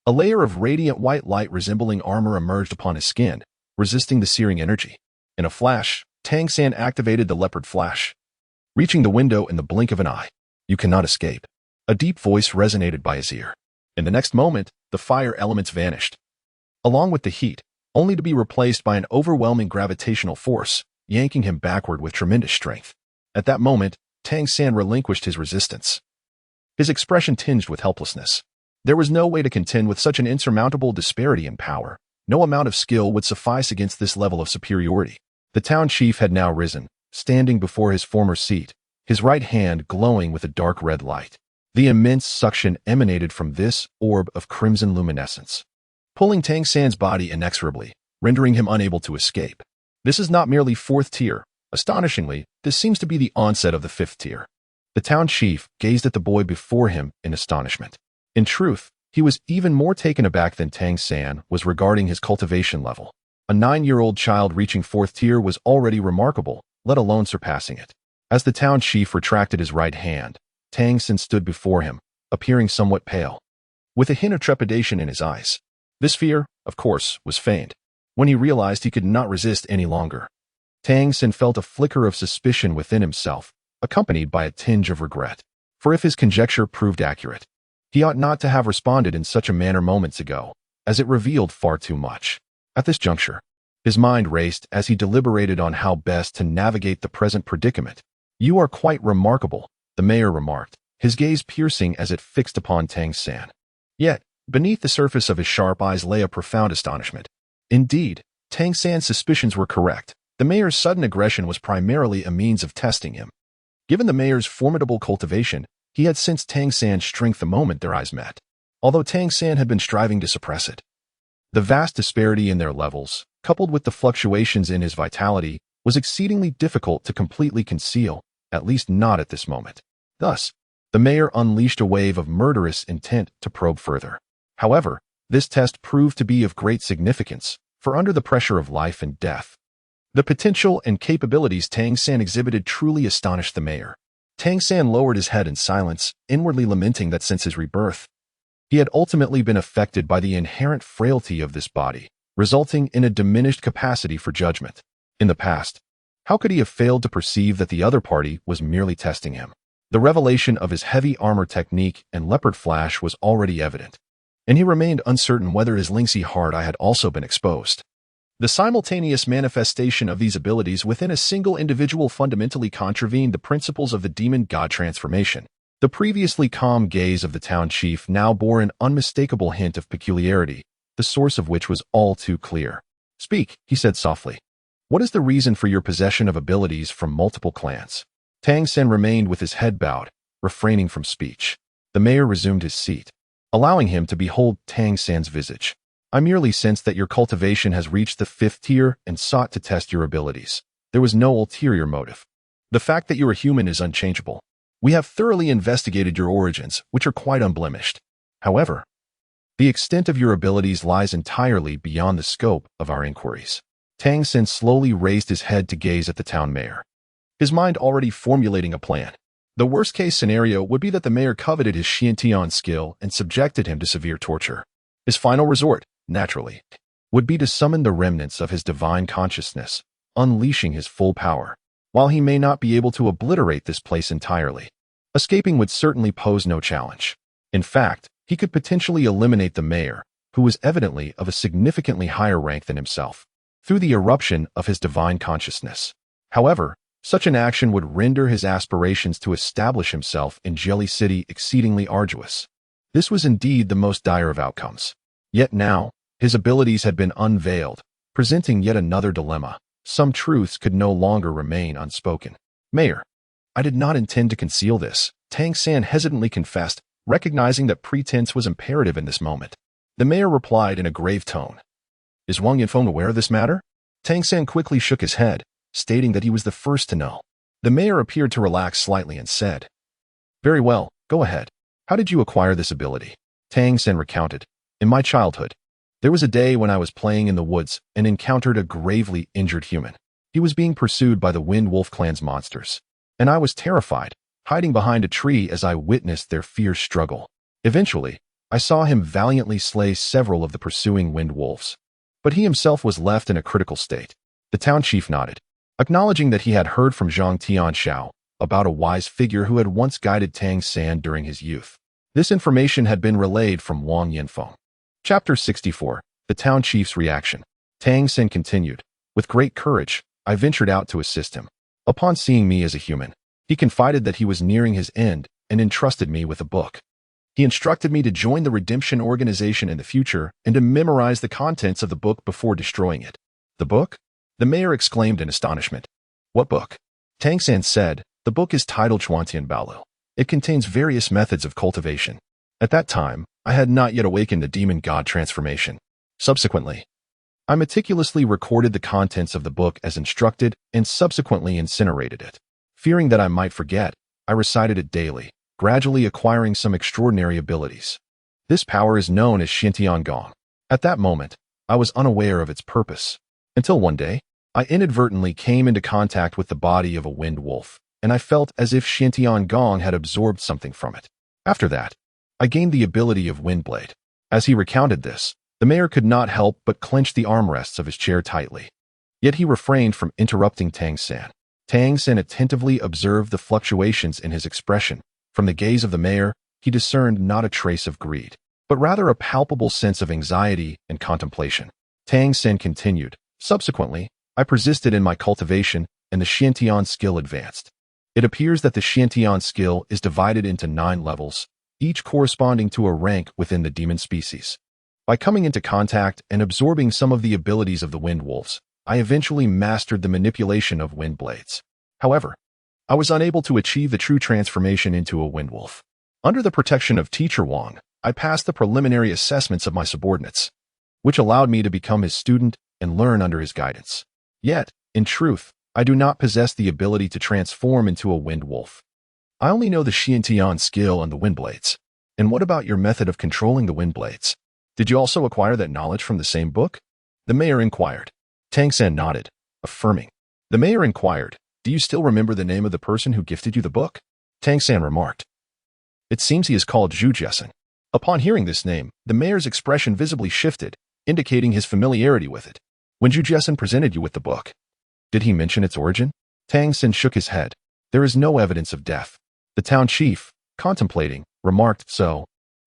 a layer of radiant white light resembling armor emerged upon his skin, resisting the searing energy. In a flash, Tang San activated the leopard flash, reaching the window in the blink of an eye. "You cannot escape." A deep voice resonated by his ear. In the next moment, the fire elements vanished, along with the heat, only to be replaced by an overwhelming gravitational force, yanking him backward with tremendous strength. At that moment, Tang San relinquished his resistance, his expression tinged with helplessness. There was no way to contend with such an insurmountable disparity in power. No amount of skill would suffice against this level of superiority. The town chief had now risen, standing before his former seat, his right hand glowing with a dark red light. The immense suction emanated from this orb of crimson luminescence, pulling Tang San's body inexorably, rendering him unable to escape. This is not merely fourth tier. Astonishingly, this seems to be the onset of the fifth tier. The town chief gazed at the boy before him in astonishment. In truth, he was even more taken aback than Tang San was regarding his cultivation level. A 9-year-old child reaching fourth tier was already remarkable, let alone surpassing it. As the town chief retracted his right hand, Tang San stood before him, appearing somewhat pale, with a hint of trepidation in his eyes. This fear, of course, was feigned. When he realized he could not resist any longer, Tang San felt a flicker of suspicion within himself, accompanied by a tinge of regret. For if his conjecture proved accurate, he ought not to have responded in such a manner moments ago, as it revealed far too much. At this juncture, his mind raced as he deliberated on how best to navigate the present predicament. "You are quite remarkable," the mayor remarked, his gaze piercing as it fixed upon Tang San. Yet, beneath the surface of his sharp eyes lay a profound astonishment. Indeed, Tang San's suspicions were correct. The mayor's sudden aggression was primarily a means of testing him. Given the mayor's formidable cultivation, he had sensed Tang San's strength the moment their eyes met, although Tang San had been striving to suppress it. The vast disparity in their levels, coupled with the fluctuations in his vitality, was exceedingly difficult to completely conceal, at least not at this moment. Thus, the mayor unleashed a wave of murderous intent to probe further. However, this test proved to be of great significance, for under the pressure of life and death, the potential and capabilities Tang San exhibited truly astonished the mayor. Tang San lowered his head in silence, inwardly lamenting that since his rebirth, he had ultimately been affected by the inherent frailty of this body, resulting in a diminished capacity for judgment. In the past, how could he have failed to perceive that the other party was merely testing him? The revelation of his heavy armor technique and leopard flash was already evident, and he remained uncertain whether his lynxy heart eye had also been exposed. The simultaneous manifestation of these abilities within a single individual fundamentally contravened the principles of the demon-god transformation. The previously calm gaze of the town chief now bore an unmistakable hint of peculiarity, the source of which was all too clear. "Speak," he said softly. "What is the reason for your possession of abilities from multiple clans?" Tang San remained with his head bowed, refraining from speech. The mayor resumed his seat, allowing him to behold Tang San's visage. "I merely sensed that your cultivation has reached the 5th tier and sought to test your abilities. There was no ulterior motive. The fact that you are human is unchangeable. We have thoroughly investigated your origins, which are quite unblemished. However, the extent of your abilities lies entirely beyond the scope of our inquiries." Tang Sen slowly raised his head to gaze at the town mayor, his mind already formulating a plan. The worst-case scenario would be that the mayor coveted his Xiantian skill and subjected him to severe torture. His final resort, naturally, would be to summon the remnants of his divine consciousness, unleashing his full power. While he may not be able to obliterate this place entirely, escaping would certainly pose no challenge. In fact, he could potentially eliminate the mayor, who was evidently of a significantly higher rank than himself, through the eruption of his divine consciousness. However, such an action would render his aspirations to establish himself in Jelly City exceedingly arduous. This was indeed the most dire of outcomes. Yet now, his abilities had been unveiled, presenting yet another dilemma. Some truths could no longer remain unspoken. Mayor, I did not intend to conceal this, Tang San hesitantly confessed, recognizing that pretense was imperative in this moment. The mayor replied in a grave tone. Is Wang Yanfeng aware of this matter? Tang San quickly shook his head, stating that he was the first to know. The mayor appeared to relax slightly and said, Very well, go ahead. How did you acquire this ability? Tang San recounted. In my childhood, there was a day when I was playing in the woods and encountered a gravely injured human. He was being pursued by the Wind Wolf clan's monsters, and I was terrified, hiding behind a tree as I witnessed their fierce struggle. Eventually, I saw him valiantly slay several of the pursuing Wind Wolves, but he himself was left in a critical state. The town chief nodded, acknowledging that he had heard from Zhang Tianxiao about a wise figure who had once guided Tang San during his youth. This information had been relayed from Wang Yanfeng. Chapter 64. The Town Chief's Reaction. Tang Sen continued. With great courage, I ventured out to assist him. Upon seeing me as a human, he confided that he was nearing his end and entrusted me with a book. He instructed me to join the Redemption Organization in the future and to memorize the contents of the book before destroying it. The book? The mayor exclaimed in astonishment. What book? Tang San said, The book is titled Chuantian Baolu. It contains various methods of cultivation. At that time, I had not yet awakened the demon god transformation. Subsequently, I meticulously recorded the contents of the book as instructed and subsequently incinerated it. Fearing that I might forget, I recited it daily, gradually acquiring some extraordinary abilities. This power is known as Xiantian Gong. At that moment, I was unaware of its purpose, until one day, I inadvertently came into contact with the body of a wind wolf, and I felt as if Xiantian Gong had absorbed something from it. After that, I gained the ability of Windblade. As he recounted this, the mayor could not help but clench the armrests of his chair tightly. Yet he refrained from interrupting Tang San. Tang San attentively observed the fluctuations in his expression. From the gaze of the mayor, he discerned not a trace of greed, but rather a palpable sense of anxiety and contemplation. Tang San continued. Subsequently, I persisted in my cultivation, and the Xiantian skill advanced. It appears that the Xiantian skill is divided into 9 levels, each corresponding to a rank within the demon species. By coming into contact and absorbing some of the abilities of the wind wolves, I eventually mastered the manipulation of wind blades. However, I was unable to achieve the true transformation into a wind wolf. Under the protection of Teacher Wang, I passed the preliminary assessments of my subordinates, which allowed me to become his student and learn under his guidance. Yet, in truth, I do not possess the ability to transform into a wind wolf. I only know the Xiantian skill and the wind blades. And what about your method of controlling the wind blades? Did you also acquire that knowledge from the same book? The mayor inquired. Tang San nodded, affirming. The mayor inquired, Do you still remember the name of the person who gifted you the book? Tang San remarked. It seems he is called Zhu Jessen. Upon hearing this name, the mayor's expression visibly shifted, indicating his familiarity with it. When Zhu Jessen presented you with the book, did he mention its origin? Tang San shook his head. There is no evidence of death. The town chief, contemplating, remarked, So,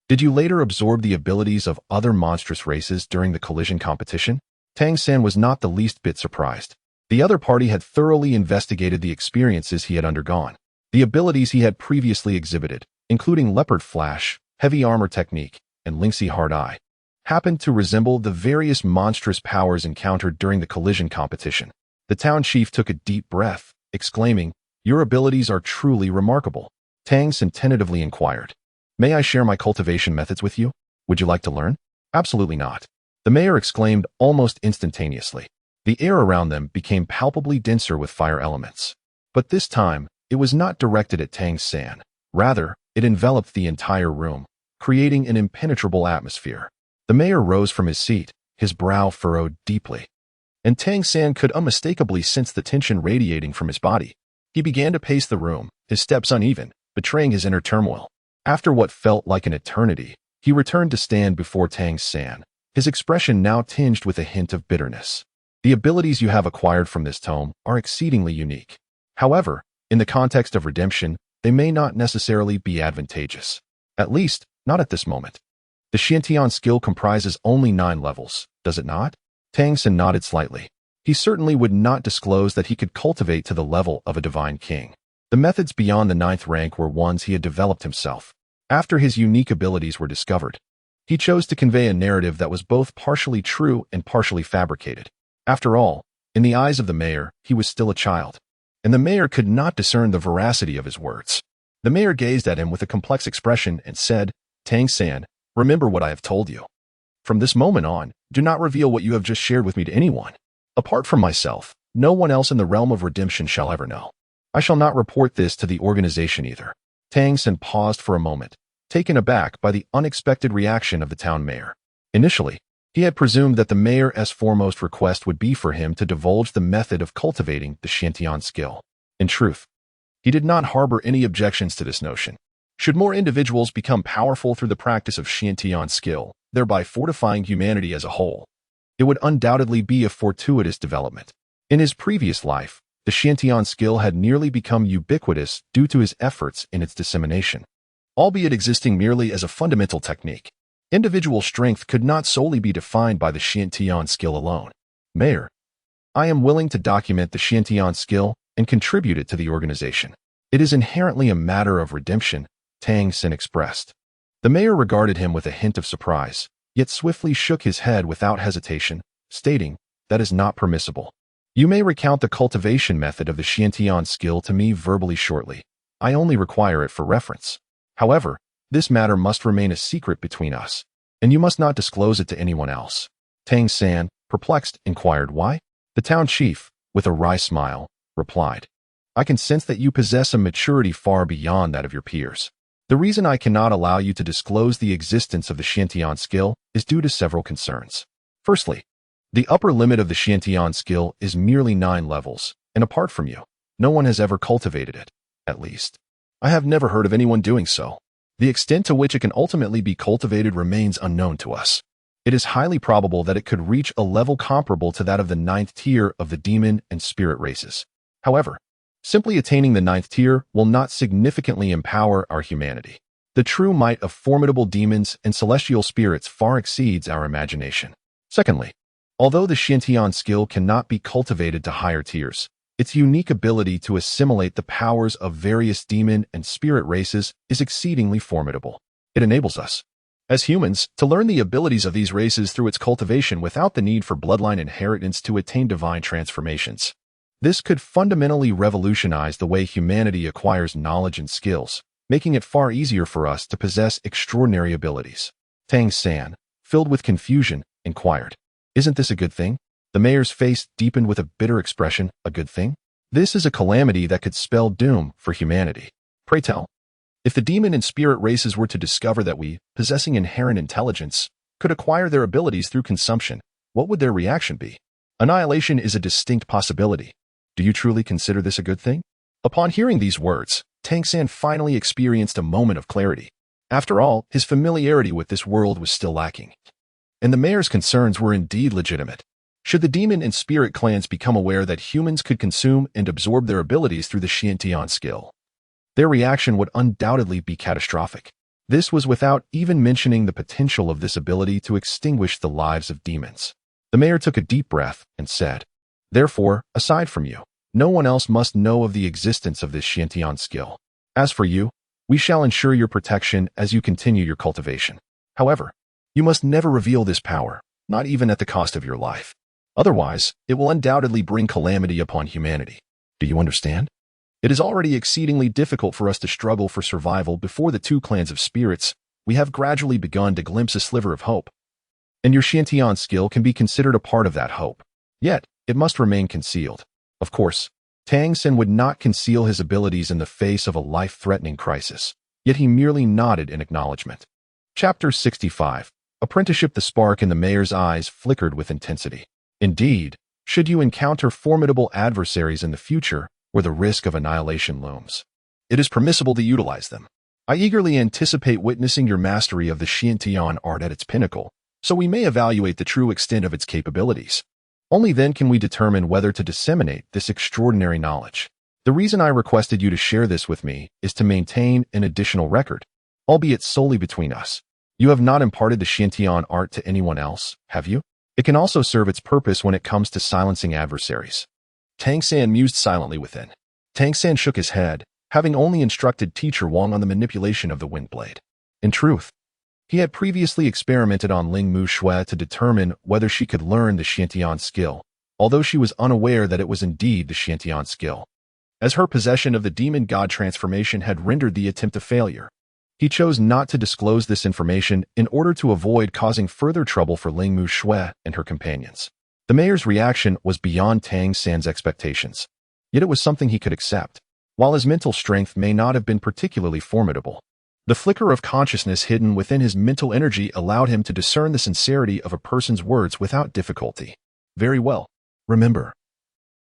did you later absorb the abilities of other monstrous races during the collision competition? Tang San was not the least bit surprised. The other party had thoroughly investigated the experiences he had undergone. The abilities he had previously exhibited, including Leopard Flash, Heavy Armor Technique, and Lynxy Hard Eye, happened to resemble the various monstrous powers encountered during the collision competition. The town chief took a deep breath, exclaiming, Your abilities are truly remarkable. Tang San tentatively inquired, May I share my cultivation methods with you? Would you like to learn? Absolutely not. The mayor exclaimed almost instantaneously. The air around them became palpably denser with fire elements. But this time, it was not directed at Tang San. Rather, it enveloped the entire room, creating an impenetrable atmosphere. The mayor rose from his seat, his brow furrowed deeply. and Tang San could unmistakably sense the tension radiating from his body. He began to pace the room, his steps uneven, betraying his inner turmoil. After what felt like an eternity, he returned to stand before Tang San, his expression now tinged with a hint of bitterness. The abilities you have acquired from this tome are exceedingly unique. However, in the context of redemption, they may not necessarily be advantageous. At least, not at this moment. The Xiantian skill comprises only 9 levels, does it not? Tang San nodded slightly. He certainly would not disclose that he could cultivate to the level of a divine king. The methods beyond the 9th rank were ones he had developed himself. After his unique abilities were discovered, he chose to convey a narrative that was both partially true and partially fabricated. After all, in the eyes of the mayor, he was still a child, and the mayor could not discern the veracity of his words. The mayor gazed at him with a complex expression and said, "Tang San, remember what I have told you. From this moment on, do not reveal what you have just shared with me to anyone. Apart from myself, no one else in the realm of redemption shall ever know. I shall not report this to the organization either." Tang San paused for a moment, taken aback by the unexpected reaction of the town mayor. Initially, he had presumed that the mayor's foremost request would be for him to divulge the method of cultivating the Xiantian skill. In truth, he did not harbor any objections to this notion. Should more individuals become powerful through the practice of Xiantian skill, thereby fortifying humanity as a whole, it would undoubtedly be a fortuitous development. In his previous life, the Xiantian skill had nearly become ubiquitous due to his efforts in its dissemination. Albeit existing merely as a fundamental technique, individual strength could not solely be defined by the Xiantian skill alone. Mayor, I am willing to document the Xiantian skill and contribute it to the organization. It is inherently a matter of redemption, Tang San expressed. The mayor regarded him with a hint of surprise, yet swiftly shook his head without hesitation, stating, "That is not permissible. You may recount the cultivation method of the Xiantian skill to me verbally shortly. I only require it for reference. However, this matter must remain a secret between us, and you must not disclose it to anyone else." Tang San, perplexed, inquired why. The town chief, with a wry smile, replied, "I can sense that you possess a maturity far beyond that of your peers. The reason I cannot allow you to disclose the existence of the Xiantian skill is due to several concerns. Firstly, the upper limit of the Xiantian skill is merely 9 levels, and apart from you, no one has ever cultivated it. At least, I have never heard of anyone doing so. The extent to which it can ultimately be cultivated remains unknown to us. It is highly probable that it could reach a level comparable to that of the 9th tier of the demon and spirit races. However, simply attaining the 9th tier will not significantly empower our humanity. The true might of formidable demons and celestial spirits far exceeds our imagination. Secondly, although the Xiantian skill cannot be cultivated to higher tiers, its unique ability to assimilate the powers of various demon and spirit races is exceedingly formidable. It enables us, as humans, to learn the abilities of these races through its cultivation without the need for bloodline inheritance to attain divine transformations. This could fundamentally revolutionize the way humanity acquires knowledge and skills, making it far easier for us to possess extraordinary abilities. Tang San, filled with confusion, inquired, "Isn't this a good thing?" The mayor's face deepened with a bitter expression. "A good thing? This is a calamity that could spell doom for humanity. Pray tell, if the demon and spirit races were to discover that we, possessing inherent intelligence, could acquire their abilities through consumption, what would their reaction be? Annihilation is a distinct possibility. Do you truly consider this a good thing?" Upon hearing these words, Tang San finally experienced a moment of clarity. After all, his familiarity with this world was still lacking, and the mayor's concerns were indeed legitimate. Should the demon and spirit clans become aware that humans could consume and absorb their abilities through the Xiantian skill, their reaction would undoubtedly be catastrophic. This was without even mentioning the potential of this ability to extinguish the lives of demons. The mayor took a deep breath and said, "Therefore, aside from you, no one else must know of the existence of this Xiantian skill. As for you, we shall ensure your protection as you continue your cultivation. However, you must never reveal this power, not even at the cost of your life. Otherwise, it will undoubtedly bring calamity upon humanity. Do you understand? It is already exceedingly difficult for us to struggle for survival before the 2 clans of spirits. We have gradually begun to glimpse a sliver of hope, and your Xiantian skill can be considered a part of that hope. Yet, it must remain concealed." Of course, Tang San would not conceal his abilities in the face of a life-threatening crisis, yet he merely nodded in acknowledgement. Chapter 65. Apprenticeship. The spark in the mayor's eyes flickered with intensity. Indeed, should you encounter formidable adversaries in the future where the risk of annihilation looms. It is permissible to utilize them. I eagerly anticipate witnessing your mastery of the Xiantian art at its pinnacle, so we may evaluate the true extent of its capabilities. Only then can we determine whether to disseminate this extraordinary knowledge. The reason I requested you to share this with me is to maintain an additional record, albeit solely between us. You have not imparted the Xiantian art to anyone else, have you? It can also serve its purpose when it comes to silencing adversaries. Tang San mused silently within. Tang San shook his head, having only instructed teacher Wang on the manipulation of the wind blade. In truth, he had previously experimented on Ling Mu Shui to determine whether she could learn the Xiantian skill, although she was unaware that it was indeed the Xiantian skill. As her possession of the demon god transformation had rendered the attempt a failure, he chose not to disclose this information in order to avoid causing further trouble for Ling Mu Shui and her companions. The mayor's reaction was beyond Tang San's expectations, yet it was something he could accept. While his mental strength may not have been particularly formidable, the flicker of consciousness hidden within his mental energy allowed him to discern the sincerity of a person's words without difficulty. Very well. Remember,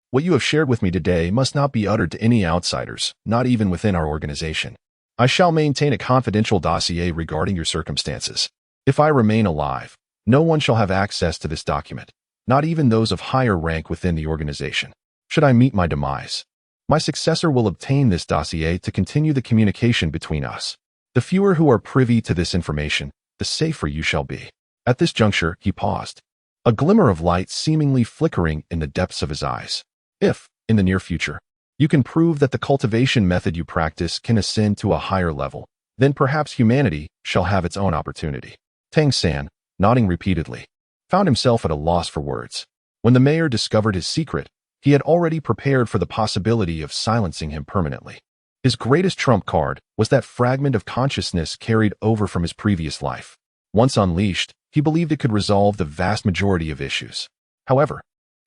what you have shared with me today must not be uttered to any outsiders, not even within our organization. I shall maintain a confidential dossier regarding your circumstances. If I remain alive, no one shall have access to this document, not even those of higher rank within the organization. Should I meet my demise, my successor will obtain this dossier to continue the communication between us. The fewer who are privy to this information, the safer you shall be. At this juncture, he paused, a glimmer of light seemingly flickering in the depths of his eyes. If, in the near future, you can prove that the cultivation method you practice can ascend to a higher level, then perhaps humanity shall have its own opportunity. Tang San, nodding repeatedly, found himself at a loss for words. When the mayor discovered his secret, he had already prepared for the possibility of silencing him permanently. His greatest trump card was that fragment of consciousness carried over from his previous life. Once unleashed, he believed it could resolve the vast majority of issues. However,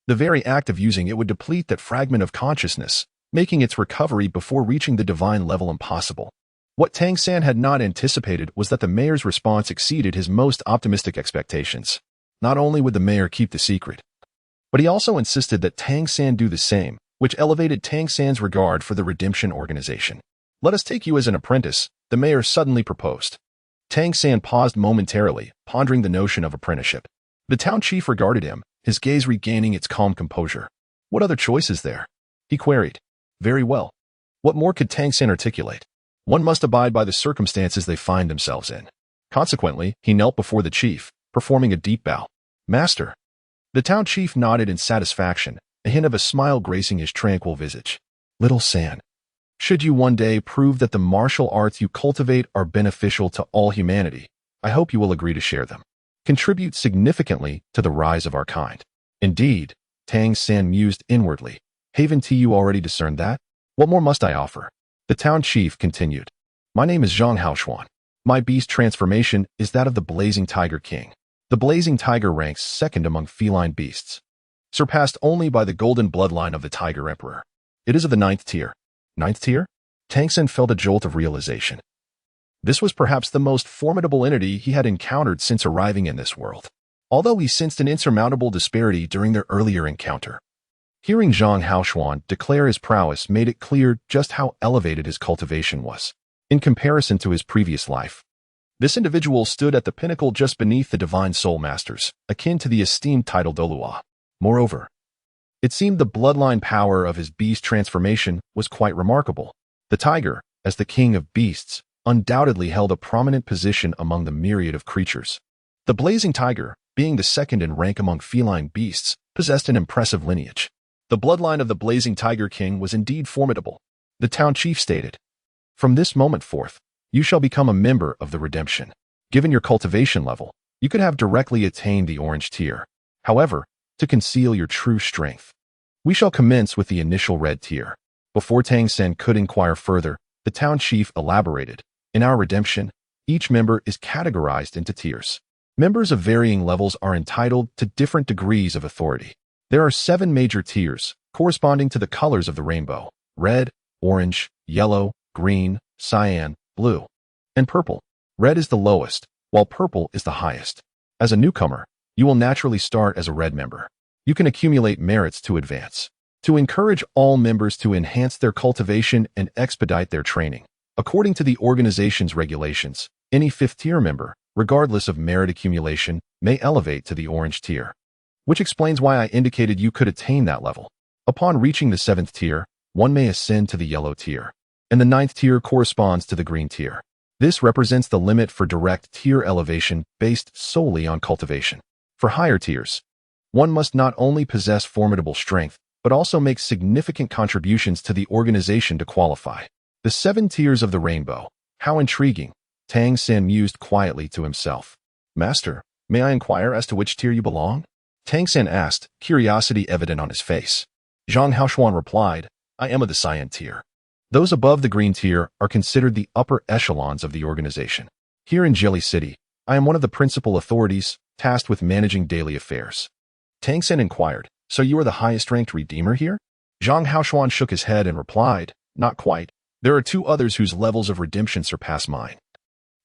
the very act of using it would deplete that fragment of consciousness, making its recovery before reaching the divine level impossible. What Tang San had not anticipated was that the mayor's response exceeded his most optimistic expectations. Not only would the mayor keep the secret, but he also insisted that Tang San do the same, which elevated Tang San's regard for the Redemption Organization. Let us take you as an apprentice, the mayor suddenly proposed. Tang San paused momentarily, pondering the notion of apprenticeship. The town chief regarded him, his gaze regaining its calm composure. What other choice is there? He queried. Very well. What more could Tang San articulate? One must abide by the circumstances they find themselves in. Consequently, he knelt before the chief, performing a deep bow. Master. The town chief nodded in satisfaction, a hint of a smile gracing his tranquil visage. Little San, should you one day prove that the martial arts you cultivate are beneficial to all humanity, I hope you will agree to share them. Contribute significantly to the rise of our kind. Indeed, Tang San mused inwardly. Haven't you already discerned that? What more must I offer? The town chief continued. My name is Zhang Haoshuan. My beast transformation is that of the Blazing Tiger King. The Blazing Tiger ranks second among feline beasts, surpassed only by the golden bloodline of the Tiger Emperor. It is of the 9th tier. 9th tier? Tang San felt a jolt of realization. This was perhaps the most formidable entity he had encountered since arriving in this world, although he sensed an insurmountable disparity during their earlier encounter. Hearing Zhang Haoshuan declare his prowess made it clear just how elevated his cultivation was, in comparison to his previous life. This individual stood at the pinnacle just beneath the divine soul masters, akin to the esteemed title Dolua. Moreover, it seemed the bloodline power of his beast transformation was quite remarkable. The tiger, as the king of beasts, undoubtedly held a prominent position among the myriad of creatures. The blazing tiger, being the second in rank among feline beasts, possessed an impressive lineage. The bloodline of the blazing tiger king was indeed formidable, the town chief stated. From this moment forth, you shall become a member of the Redemption. Given your cultivation level, you could have directly attained the orange tier. However, to conceal your true strength, we shall commence with the initial red tier. Before Tang San could inquire further, the town chief elaborated. In our Redemption, each member is categorized into tiers. Members of varying levels are entitled to different degrees of authority. There are 7 major tiers, corresponding to the colors of the rainbow: red, orange, yellow, green, cyan, blue, and purple. Red is the lowest, while purple is the highest. As a newcomer, you will naturally start as a red member. you can accumulate merits to advance. To encourage all members to enhance their cultivation and expedite their training. According to the organization's regulations, any 5th tier member, regardless of merit accumulation, may elevate to the orange tier. Which explains why I indicated you could attain that level. Upon reaching the 7th tier, one may ascend to the yellow tier. And the 9th tier corresponds to the green tier. This represents the limit for direct tier elevation based solely on cultivation. For higher tiers, one must not only possess formidable strength, but also make significant contributions to the organization to qualify. The 7 tiers of the rainbow. How intriguing, Tang San mused quietly to himself. Master, may I inquire as to which tier you belong? Tang San asked, curiosity evident on his face. Zhang Haoshuan replied, I am of the cyan tier. Those above the green tier are considered the upper echelons of the organization. Here in Jelly City, I am one of the principal authorities tasked with managing daily affairs. Tang San inquired, so you are the highest-ranked Redeemer here? Zhang Haoshuan shook his head and replied, not quite. There are 2 others whose levels of redemption surpass mine.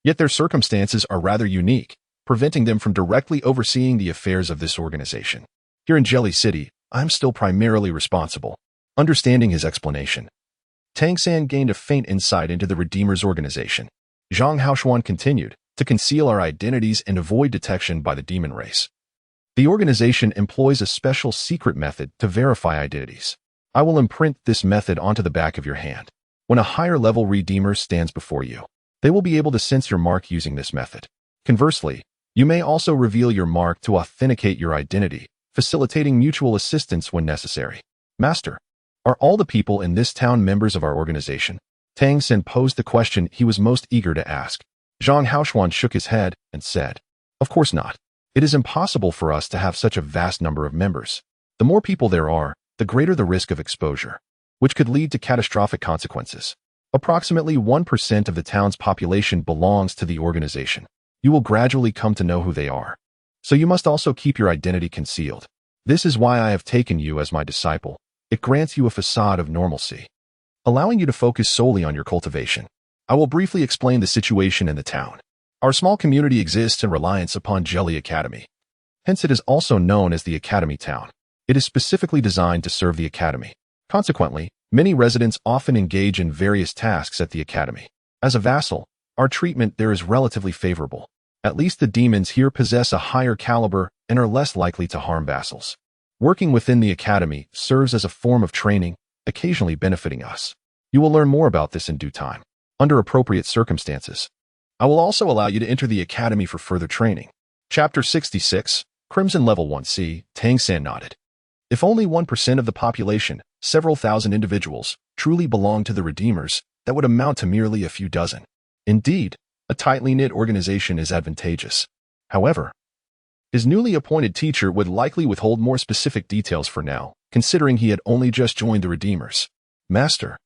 Yet their circumstances are rather unique, preventing them from directly overseeing the affairs of this organization. Here in Jelly City, I am still primarily responsible. Understanding his explanation, Tang San gained a faint insight into the Redeemers organization. Zhang Haoshuan continued, to conceal our identities and avoid detection by the demon race. The organization employs a special secret method to verify identities. I will imprint this method onto the back of your hand. When a higher-level Redeemer stands before you, they will be able to sense your mark using this method. Conversely, you may also reveal your mark to authenticate your identity, facilitating mutual assistance when necessary. Master, are all the people in this town members of our organization? Tang San posed the question he was most eager to ask. Zhang Haoshuan shook his head and said, Of course not. It is impossible for us to have such a vast number of members. The more people there are, the greater the risk of exposure, which could lead to catastrophic consequences. Approximately 1% of the town's population belongs to the organization. You will gradually come to know who they are. So you must also keep your identity concealed. This is why I have taken you as my disciple. It grants you a facade of normalcy, allowing you to focus solely on your cultivation. I will briefly explain the situation in the town. Our small community exists in reliance upon Jelly Academy. Hence it is also known as the Academy Town. It is specifically designed to serve the Academy. Consequently, many residents often engage in various tasks at the Academy. As a vassal, our treatment there is relatively favorable. At least the demons here possess a higher caliber and are less likely to harm vassals. Working within the Academy serves as a form of training, occasionally benefiting us. You will learn more about this in due time, under appropriate circumstances. I will also allow you to enter the Academy for further training. Chapter 66, Crimson Level 1C, Tang San nodded. If only 1% of the population, several thousand individuals, truly belong to the Redeemers, that would amount to merely a few dozen. Indeed, a tightly knit organization is advantageous. However, his newly appointed teacher would likely withhold more specific details for now, considering he had only just joined the Redeemers. Master,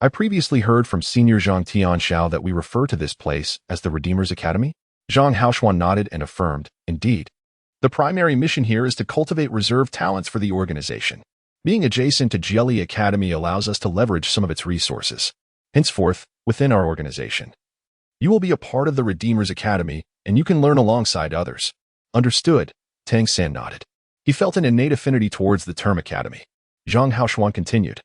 I previously heard from Senior Zhang Tianxiao that we refer to this place as the Redeemers Academy. Zhang Haoshuan nodded and affirmed, indeed. The primary mission here is to cultivate reserve talents for the organization. Being adjacent to Jelly Academy allows us to leverage some of its resources. Henceforth, within our organization, you will be a part of the Redeemers Academy, and you can learn alongside others. Understood, Tang San nodded. He felt an innate affinity towards the term academy. Zhang Haoshuan continued.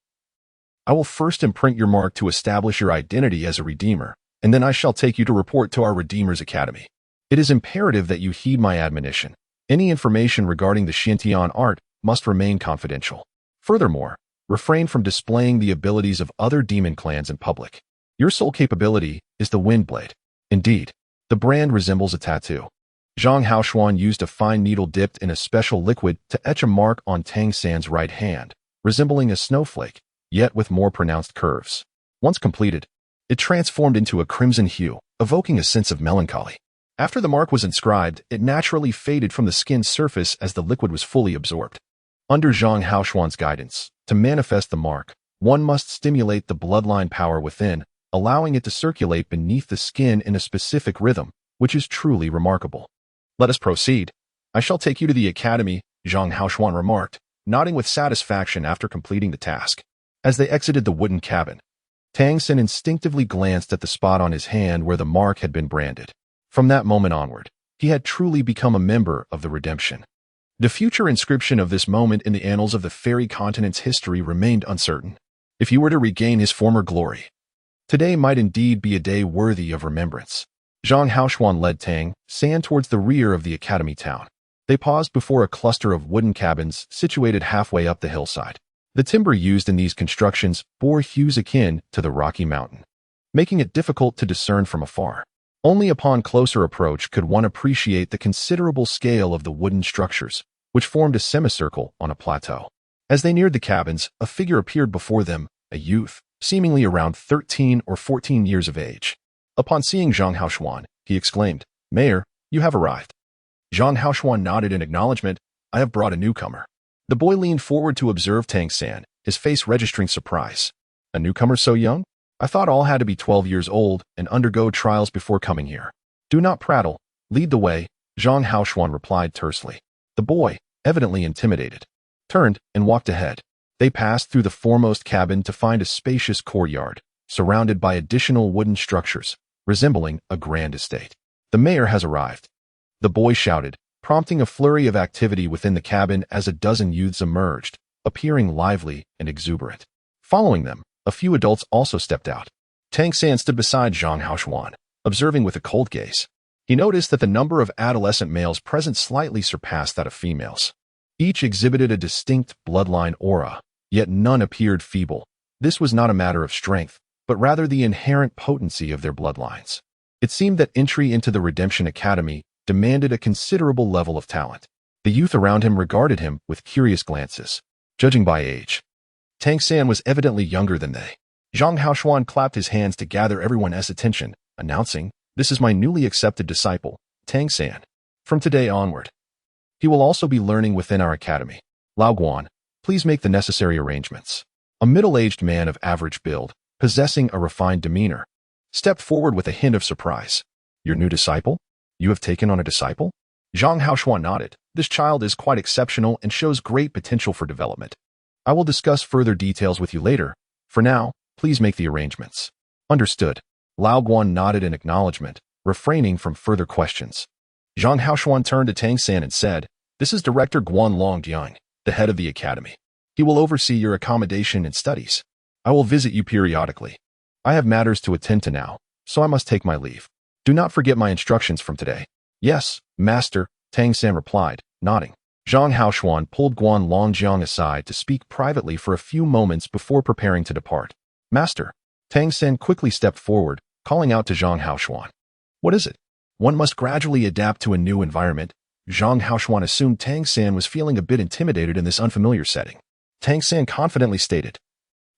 I will first imprint your mark to establish your identity as a Redeemer, and then I shall take you to report to our Redeemers Academy. It is imperative that you heed my admonition. Any information regarding the Xintian art must remain confidential. Furthermore, refrain from displaying the abilities of other demon clans in public. Your sole capability is the wind blade. Indeed, the brand resembles a tattoo. Zhang Haoshuan used a fine needle dipped in a special liquid to etch a mark on Tang San's right hand, resembling a snowflake, yet with more pronounced curves. Once completed, it transformed into a crimson hue, evoking a sense of melancholy. After the mark was inscribed, it naturally faded from the skin's surface as the liquid was fully absorbed. Under Zhang Haoshuan's guidance, to manifest the mark, one must stimulate the bloodline power within, allowing it to circulate beneath the skin in a specific rhythm, which is truly remarkable. Let us proceed. I shall take you to the academy, Zhang Haoshuan remarked, nodding with satisfaction after completing the task. As they exited the wooden cabin, Tang San instinctively glanced at the spot on his hand where the mark had been branded. From that moment onward, he had truly become a member of the Redemption. The future inscription of this moment in the annals of the fairy continent's history remained uncertain. If he were to regain his former glory, today might indeed be a day worthy of remembrance. Zhang Haoxuan led Tang San towards the rear of the academy town. They paused before a cluster of wooden cabins situated halfway up the hillside. The timber used in these constructions bore hues akin to the Rocky Mountain, making it difficult to discern from afar. Only upon closer approach could one appreciate the considerable scale of the wooden structures, which formed a semicircle on a plateau. As they neared the cabins, a figure appeared before them, a youth, seemingly around 13 or 14 years of age. Upon seeing Zhang Haoxuan, he exclaimed, "Mayor, you have arrived." Zhang Haoxuan nodded in acknowledgement. "I have brought a newcomer." The boy leaned forward to observe Tang San, his face registering surprise. "A newcomer so young? I thought all had to be 12 years old and undergo trials before coming here." "Do not prattle. Lead the way," Zhang Haoxuan replied tersely. The boy, evidently intimidated, turned and walked ahead. They passed through the foremost cabin to find a spacious courtyard, surrounded by additional wooden structures, resembling a grand estate. "The mayor has arrived," the boy shouted, prompting a flurry of activity within the cabin as a dozen youths emerged, appearing lively and exuberant. Following them, a few adults also stepped out. Tang San stood beside Zhang Haoxuan, observing with a cold gaze. He noticed that the number of adolescent males present slightly surpassed that of females. Each exhibited a distinct bloodline aura, yet none appeared feeble. This was not a matter of strength, but rather the inherent potency of their bloodlines. It seemed that entry into the Redemption Academy demanded a considerable level of talent. The youth around him regarded him with curious glances. Judging by age, Tang San was evidently younger than they. Zhang Haoxuan clapped his hands to gather everyone's attention, announcing, "This is my newly accepted disciple, Tang San. From today onward, he will also be learning within our academy. Lao Guan, please make the necessary arrangements." A middle-aged man of average build, possessing a refined demeanor, stepped forward with a hint of surprise. "Your new disciple? You have taken on a disciple?" Zhang Haoxuan nodded. "This child is quite exceptional and shows great potential for development. I will discuss further details with you later. For now, please make the arrangements." "Understood." Lao Guan nodded in acknowledgement, refraining from further questions. Zhang Haoxuan turned to Tang San and said, "This is Director Guan Longjiang, the head of the academy. He will oversee your accommodation and studies. I will visit you periodically. I have matters to attend to now, so I must take my leave. Do not forget my instructions from today." "Yes, master," Tang San replied, nodding. Zhang Haoxuan pulled Guan Longjiang aside to speak privately for a few moments before preparing to depart. "Master," Tang San quickly stepped forward, calling out to Zhang Haoxuan. "What is it?" "One must gradually adapt to a new environment." Zhang Haoxuan assumed Tang San was feeling a bit intimidated in this unfamiliar setting. Tang San confidently stated,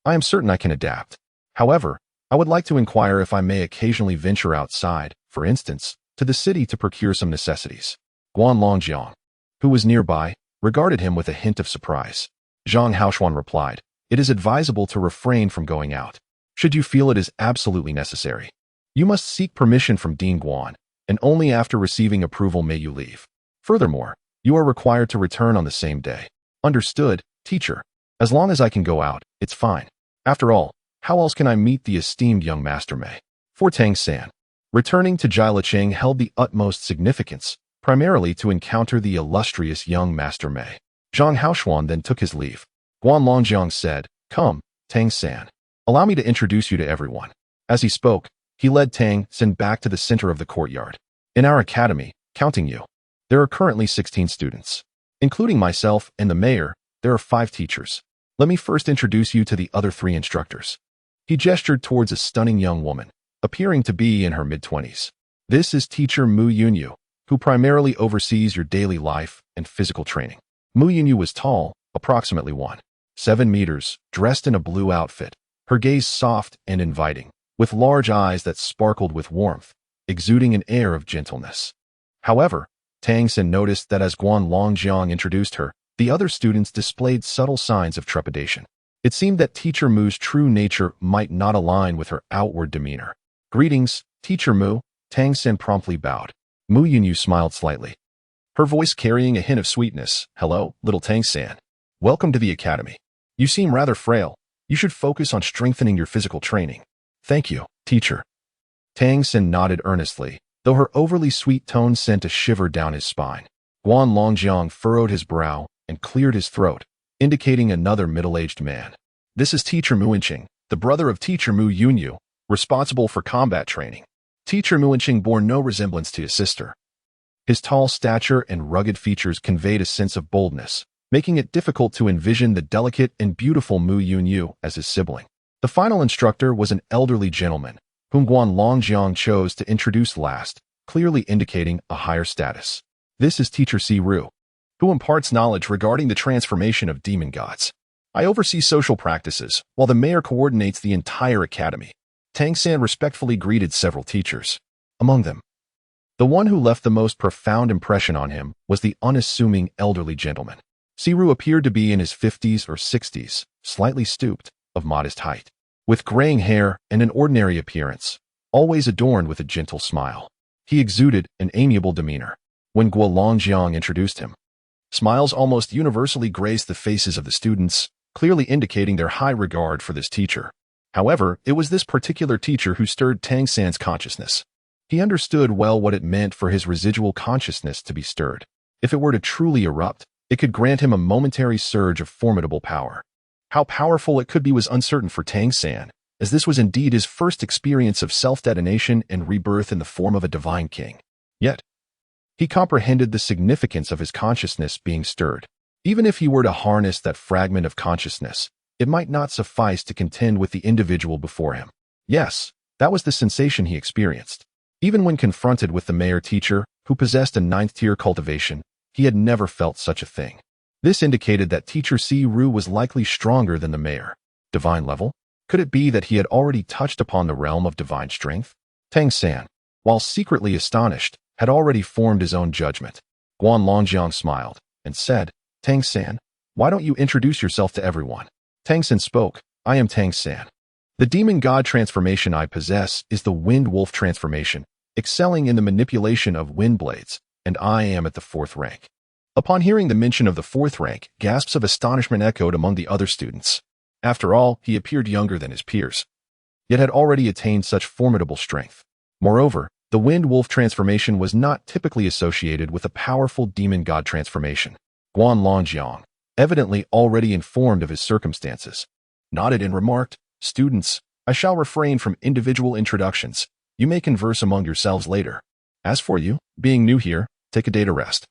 "I am certain I can adapt. However, I would like to inquire if I may occasionally venture outside, for instance, to the city to procure some necessities." Guan Longjiang, who was nearby, regarded him with a hint of surprise. Zhang Haoxuan replied, "It is advisable to refrain from going out. Should you feel it is absolutely necessary, you must seek permission from Dean Guan, and only after receiving approval may you leave. Furthermore, you are required to return on the same day." "Understood, teacher. As long as I can go out, it's fine. After all, how else can I meet the esteemed young Master Mei?" For Tang San, returning to Jialecheng held the utmost significance, primarily to encounter the illustrious young Master Mei. Zhang Haoxuan then took his leave. Guan Longjiang said, "Come, Tang San. Allow me to introduce you to everyone." As he spoke, he led Tang San back to the center of the courtyard. "In our academy, counting you, there are currently 16 students. Including myself and the mayor, there are 5 teachers. Let me first introduce you to the other 3 instructors." He gestured towards a stunning young woman, appearing to be in her mid-20s. "This is teacher Mu Yunyu, who primarily oversees your daily life and physical training." Mu Yunyu was tall, approximately 1.7 meters, dressed in a blue outfit, her gaze soft and inviting, with large eyes that sparkled with warmth, exuding an air of gentleness. However, Tang San noticed that as Guan Longjiang introduced her, the other students displayed subtle signs of trepidation. It seemed that Teacher Mu's true nature might not align with her outward demeanor. "Greetings, Teacher Mu," Tang San promptly bowed. Mu Yunyu smiled slightly, her voice carrying a hint of sweetness. "Hello, little Tang San. Welcome to the academy. You seem rather frail. You should focus on strengthening your physical training." "Thank you, teacher." Tang San nodded earnestly, though her overly sweet tone sent a shiver down his spine. Guan Longjiang furrowed his brow and cleared his throat, indicating another middle-aged man. This is Teacher Mu Yinqing, the brother of Teacher Mu Yunyu, responsible for combat training. Teacher Mu Yinqing bore no resemblance to his sister. His tall stature and rugged features conveyed a sense of boldness, making it difficult to envision the delicate and beautiful Mu Yunyu as his sibling. The final instructor was an elderly gentleman, whom Guan Longjiang chose to introduce last, clearly indicating a higher status. This is Teacher Si Ru, who imparts knowledge regarding the transformation of demon gods. I oversee social practices, while the mayor coordinates the entire academy. Tang San respectfully greeted several teachers. Among them, the one who left the most profound impression on him was the unassuming elderly gentleman. Si Ru appeared to be in his 50s or 60s, slightly stooped, of modest height, with graying hair and an ordinary appearance, always adorned with a gentle smile. He exuded an amiable demeanor. When Guo Longjiang introduced him, smiles almost universally graced the faces of the students, clearly indicating their high regard for this teacher. However, it was this particular teacher who stirred Tang San's consciousness. He understood well what it meant for his residual consciousness to be stirred. If it were to truly erupt, it could grant him a momentary surge of formidable power. How powerful it could be was uncertain for Tang San, as this was indeed his first experience of self-detonation and rebirth in the form of a divine king. Yet, he comprehended the significance of his consciousness being stirred. Even if he were to harness that fragment of consciousness, it might not suffice to contend with the individual before him. Yes, that was the sensation he experienced. Even when confronted with the mayor teacher, who possessed a ninth-tier cultivation, he had never felt such a thing. This indicated that Teacher Si Ru was likely stronger than the mayor. Divine level? Could it be that he had already touched upon the realm of divine strength? Tang San, while secretly astonished, had already formed his own judgment. Guan Longjiang smiled and said, Tang San, why don't you introduce yourself to everyone? Tang San spoke, I am Tang San. The demon god transformation I possess is the wind wolf transformation, excelling in the manipulation of wind blades, and I am at the 4th rank. Upon hearing the mention of the 4th rank, gasps of astonishment echoed among the other students. After all, he appeared younger than his peers, yet had already attained such formidable strength. Moreover, the wind wolf transformation was not typically associated with a powerful demon god transformation. Guan Longjiang, evidently already informed of his circumstances, nodded and remarked, Students, I shall refrain from individual introductions. You may converse among yourselves later. As for you, being new here, take a day to rest.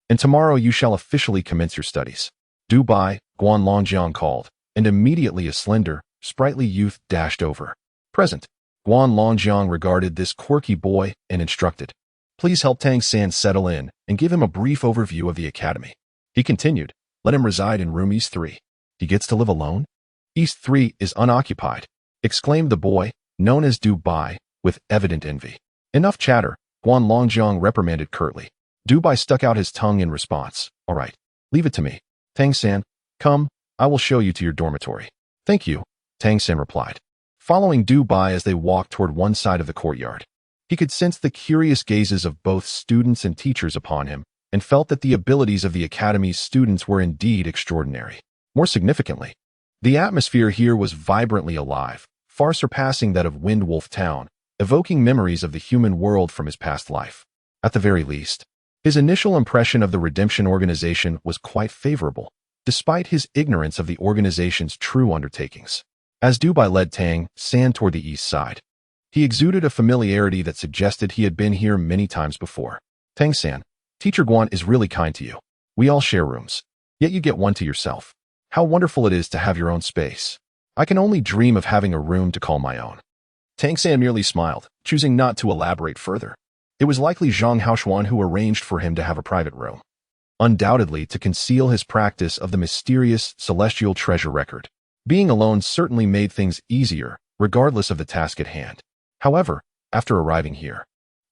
And tomorrow you shall officially commence your studies. Do by, Guan Longjiang called, and immediately a slender, sprightly youth dashed over. Present. Guan Longjiang regarded this quirky boy and instructed, Please help Tang San settle in and give him a brief overview of the academy. He continued, Let him reside in room East 3. He gets to live alone? East 3 is unoccupied, exclaimed the boy, known as Dubai, with evident envy. Enough chatter, Guan Longjiang reprimanded curtly. Dubai stuck out his tongue in response. All right, leave it to me. Tang San, come, I will show you to your dormitory. Thank you, Tang San replied, following Dubai as they walked toward one side of the courtyard. He could sense the curious gazes of both students and teachers upon him, and felt that the abilities of the academy's students were indeed extraordinary. More significantly, the atmosphere here was vibrantly alive, far surpassing that of Windwolf Town, evoking memories of the human world from his past life. At the very least, his initial impression of the Redemption Organization was quite favorable, despite his ignorance of the organization's true undertakings. As Dubai led Tang San toward the east side, he exuded a familiarity that suggested he had been here many times before. Tang San, Teacher Guan is really kind to you. We all share rooms, yet you get one to yourself. How wonderful it is to have your own space. I can only dream of having a room to call my own. Tang San merely smiled, choosing not to elaborate further. It was likely Zhang Haoshuan who arranged for him to have a private room, undoubtedly to conceal his practice of the mysterious celestial treasure record. Being alone certainly made things easier, regardless of the task at hand. However, after arriving here,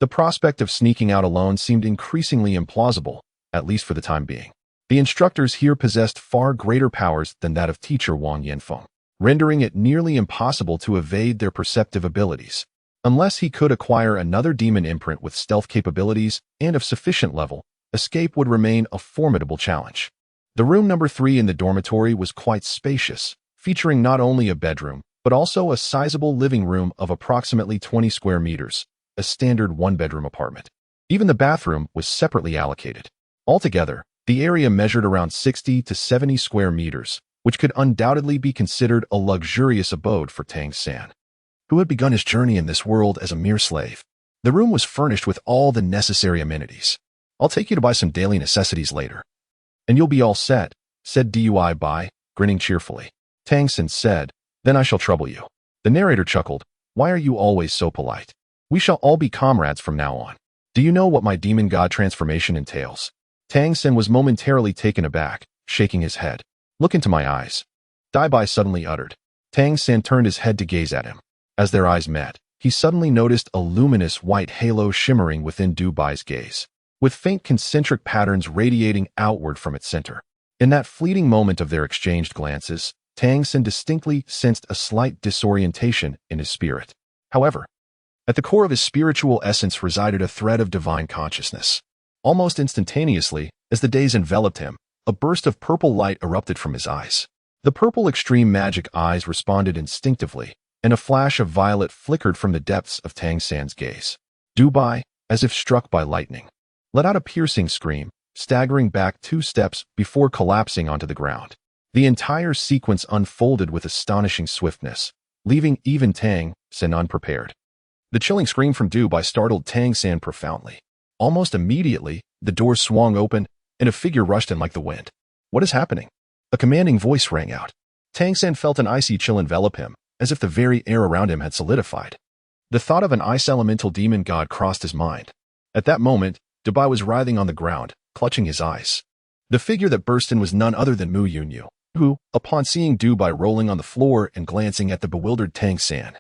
the prospect of sneaking out alone seemed increasingly implausible, at least for the time being. The instructors here possessed far greater powers than that of teacher Wang Yanfeng, rendering it nearly impossible to evade their perceptive abilities. Unless he could acquire another demon imprint with stealth capabilities and of sufficient level, escape would remain a formidable challenge. The room number 3 in the dormitory was quite spacious, featuring not only a bedroom, but also a sizable living room of approximately 20 square meters, a standard one-bedroom apartment. Even the bathroom was separately allocated. Altogether, the area measured around 60 to 70 square meters, which could undoubtedly be considered a luxurious abode for Tang San, who had begun his journey in this world as a mere slave. The room was furnished with all the necessary amenities. "I'll take you to buy some daily necessities later, and you'll be all set," said Dui Bai, grinning cheerfully. Tang San said, "Then I shall trouble you." The narrator chuckled, "Why are you always so polite? We shall all be comrades from now on. Do you know what my demon god transformation entails?" Tang San was momentarily taken aback, shaking his head. "Look into my eyes," Dai Bai suddenly uttered. Tang San turned his head to gaze at him. As their eyes met, he suddenly noticed a luminous white halo shimmering within Du Bai's gaze, with faint concentric patterns radiating outward from its center. In that fleeting moment of their exchanged glances, Tang San distinctly sensed a slight disorientation in his spirit. However, at the core of his spiritual essence resided a thread of divine consciousness. Almost instantaneously, as the daze enveloped him, a burst of purple light erupted from his eyes. The purple extreme magic eyes responded instinctively, and a flash of violet flickered from the depths of Tang San's gaze. Du Bai, as if struck by lightning, let out a piercing scream, staggering back 2 steps before collapsing onto the ground. The entire sequence unfolded with astonishing swiftness, leaving even Tang San unprepared. The chilling scream from Du Bai startled Tang San profoundly. Almost immediately, the door swung open, and a figure rushed in like the wind. "What is happening?" A commanding voice rang out. Tang San felt an icy chill envelop him, as if the very air around him had solidified. The thought of an ice elemental demon god crossed his mind. At that moment, Du Bai was writhing on the ground, clutching his eyes. The figure that burst in was none other than Mu Yunyu, who, upon seeing Du Bai rolling on the floor and glancing at the bewildered Tang San,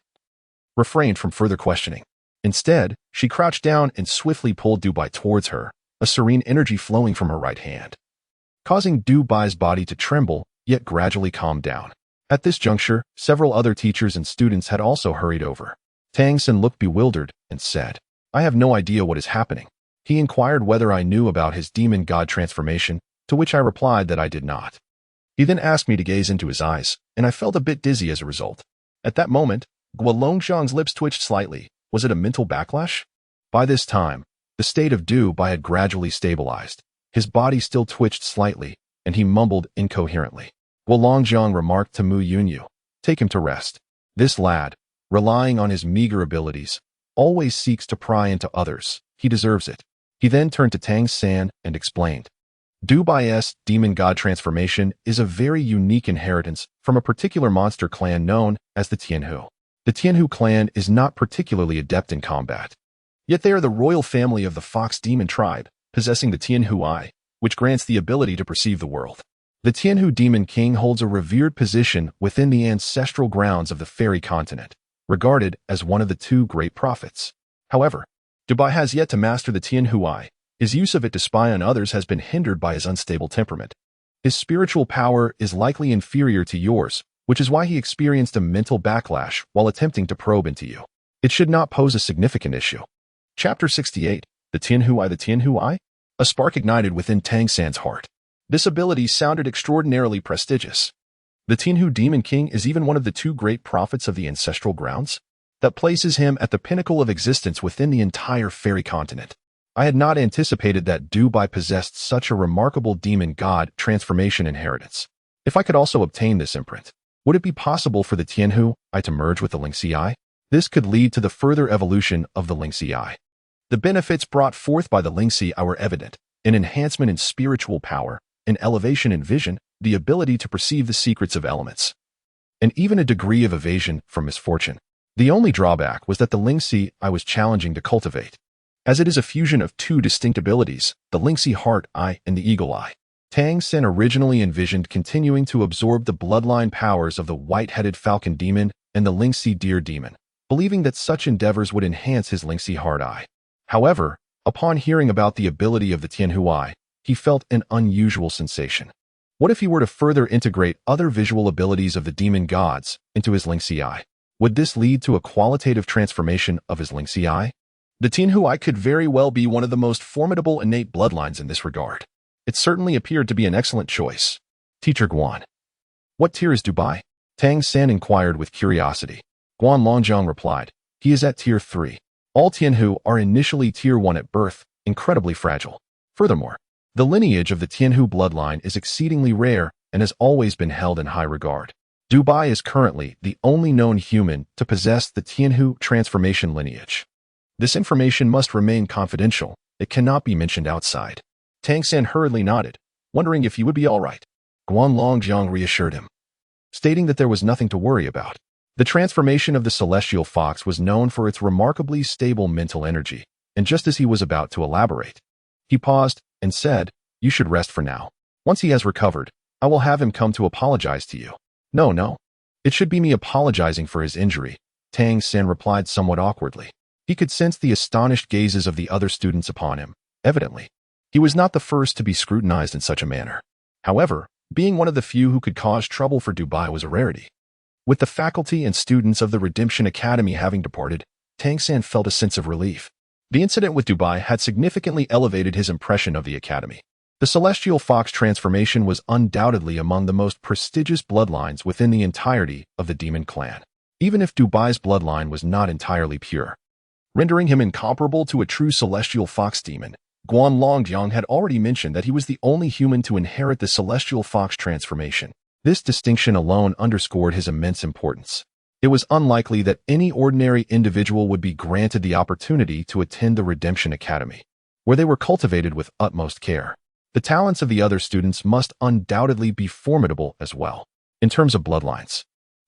refrained from further questioning. Instead, she crouched down and swiftly pulled Du Bai towards her, a serene energy flowing from her right hand, causing Du Bai's body to tremble, yet gradually calm down. At this juncture, several other teachers and students had also hurried over. Tang San looked bewildered and said, "I have no idea what is happening." He inquired whether I knew about his demon god transformation, to which I replied that I did not. He then asked me to gaze into his eyes, and I felt a bit dizzy as a result. At that moment, Guolongxiang's lips twitched slightly. Was it a mental backlash? By this time, the state of Du Bai had gradually stabilized. His body still twitched slightly, and he mumbled incoherently. Guolongxiang remarked to Mu Yunyu, "Take him to rest. This lad, relying on his meager abilities, always seeks to pry into others. He deserves it." He then turned to Tang San and explained, "Du Bai's demon god transformation is a very unique inheritance from a particular monster clan known as the Tianhu. The Tianhu clan is not particularly adept in combat. Yet they are the royal family of the Fox Demon tribe, possessing the Tianhu Eye, which grants the ability to perceive the world. The Tianhu Demon King holds a revered position within the ancestral grounds of the fairy continent, regarded as one of the 2 great prophets. However, Du Bai has yet to master the Tianhu Eye. His use of it to spy on others has been hindered by his unstable temperament. His spiritual power is likely inferior to yours, which is why he experienced a mental backlash while attempting to probe into you. It should not pose a significant issue." Chapter 68, The Tianhu Eye. The Tianhu Eye? A spark ignited within Tang San's heart. This ability sounded extraordinarily prestigious. The Tianhu Demon King is even one of the 2 great prophets of the ancestral grounds? That places him at the pinnacle of existence within the entire fairy continent. I had not anticipated that Du Bai possessed such a remarkable demon god transformation inheritance. If I could also obtain this imprint, would it be possible for the Tianhu Eye to merge with the Lingxi Eye? This could lead to the further evolution of the Lingxi Eye. The benefits brought forth by the Lingxi Eye were evident: an enhancement in spiritual power, an elevation in vision, the ability to perceive the secrets of elements, and even a degree of evasion from misfortune. The only drawback was that the Lingxi Eye was challenging to cultivate, as it is a fusion of 2 distinct abilities, the Lingxi Heart Eye and the Eagle Eye. Tang San originally envisioned continuing to absorb the bloodline powers of the white-headed falcon demon and the Lingxi deer demon, believing that such endeavors would enhance his Lingxi Heart Eye. However, upon hearing about the ability of the Tianhu Eye, he felt an unusual sensation. What if he were to further integrate other visual abilities of the demon gods into his Lingxi Eye? Would this lead to a qualitative transformation of his Lingxi Eye? The Tianhu Eye could very well be one of the most formidable innate bloodlines in this regard. It certainly appeared to be an excellent choice. Teacher Guan. What tier is Du Bai? Tang San inquired with curiosity. Guolongxiang replied, he is at tier 3. All Tianhu are initially tier 1 at birth, incredibly fragile. Furthermore, The lineage of the Tianhu bloodline is exceedingly rare and has always been held in high regard. Dubai is currently the only known human to possess the Tianhu transformation lineage. This information must remain confidential. It cannot be mentioned outside. Tang San hurriedly nodded, wondering if he would be all right. Guan Longjiang reassured him, stating that there was nothing to worry about. The transformation of the celestial fox was known for its remarkably stable mental energy, and just as he was about to elaborate, he paused and said, "You should rest for now. Once he has recovered, I will have him come to apologize to you." No. It should be me apologizing for his injury," Tang San replied somewhat awkwardly. He could sense the astonished gazes of the other students upon him. Evidently, he was not the first to be scrutinized in such a manner. However, being one of the few who could cause trouble for Dubai was a rarity. With the faculty and students of the Redemption Academy having departed, Tang San felt a sense of relief. The incident with Dubai had significantly elevated his impression of the academy. The Celestial Fox transformation was undoubtedly among the most prestigious bloodlines within the entirety of the Demon Clan, even if Dubai's bloodline was not entirely pure, rendering him incomparable to a true Celestial Fox demon. Guan Longjiang had already mentioned that he was the only human to inherit the Celestial Fox transformation. This distinction alone underscored his immense importance. It was unlikely that any ordinary individual would be granted the opportunity to attend the Redemption Academy, where they were cultivated with utmost care. The talents of the other students must undoubtedly be formidable as well. In terms of bloodlines,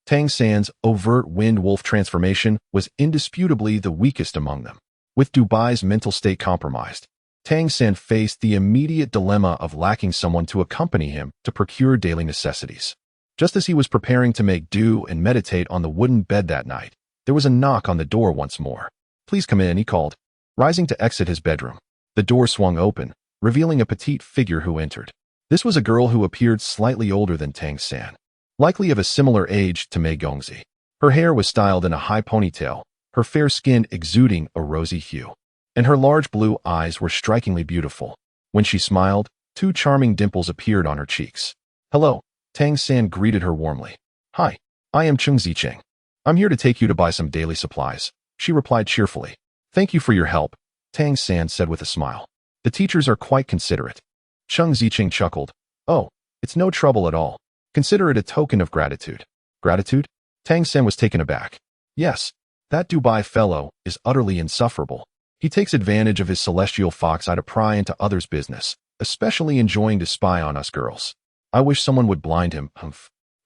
Tang San's overt wind wolf transformation was indisputably the weakest among them. With Dubai's mental state compromised, Tang San faced the immediate dilemma of lacking someone to accompany him to procure daily necessities. Just as he was preparing to make do and meditate on the wooden bed that night, there was a knock on the door once more. "Please come in," he called, rising to exit his bedroom. The door swung open, revealing a petite figure who entered. This was a girl who appeared slightly older than Tang San, likely of a similar age to Mei Gongzi. Her hair was styled in a high ponytail, her fair skin exuding a rosy hue, and her large blue eyes were strikingly beautiful. When she smiled, two charming dimples appeared on her cheeks. "Hello," Tang San greeted her warmly. "Hi, I am Cheng Zicheng. I'm here to take you to buy some daily supplies," she replied cheerfully. "Thank you for your help," Tang San said with a smile. "The teachers are quite considerate." Cheng Zicheng chuckled. "Oh, it's no trouble at all. Consider it a token of gratitude." "Gratitude?" Tang San was taken aback. "Yes, that Dubai fellow is utterly insufferable. He takes advantage of his celestial fox eye to pry into others' business, especially enjoying to spy on us girls. I wish someone would blind him."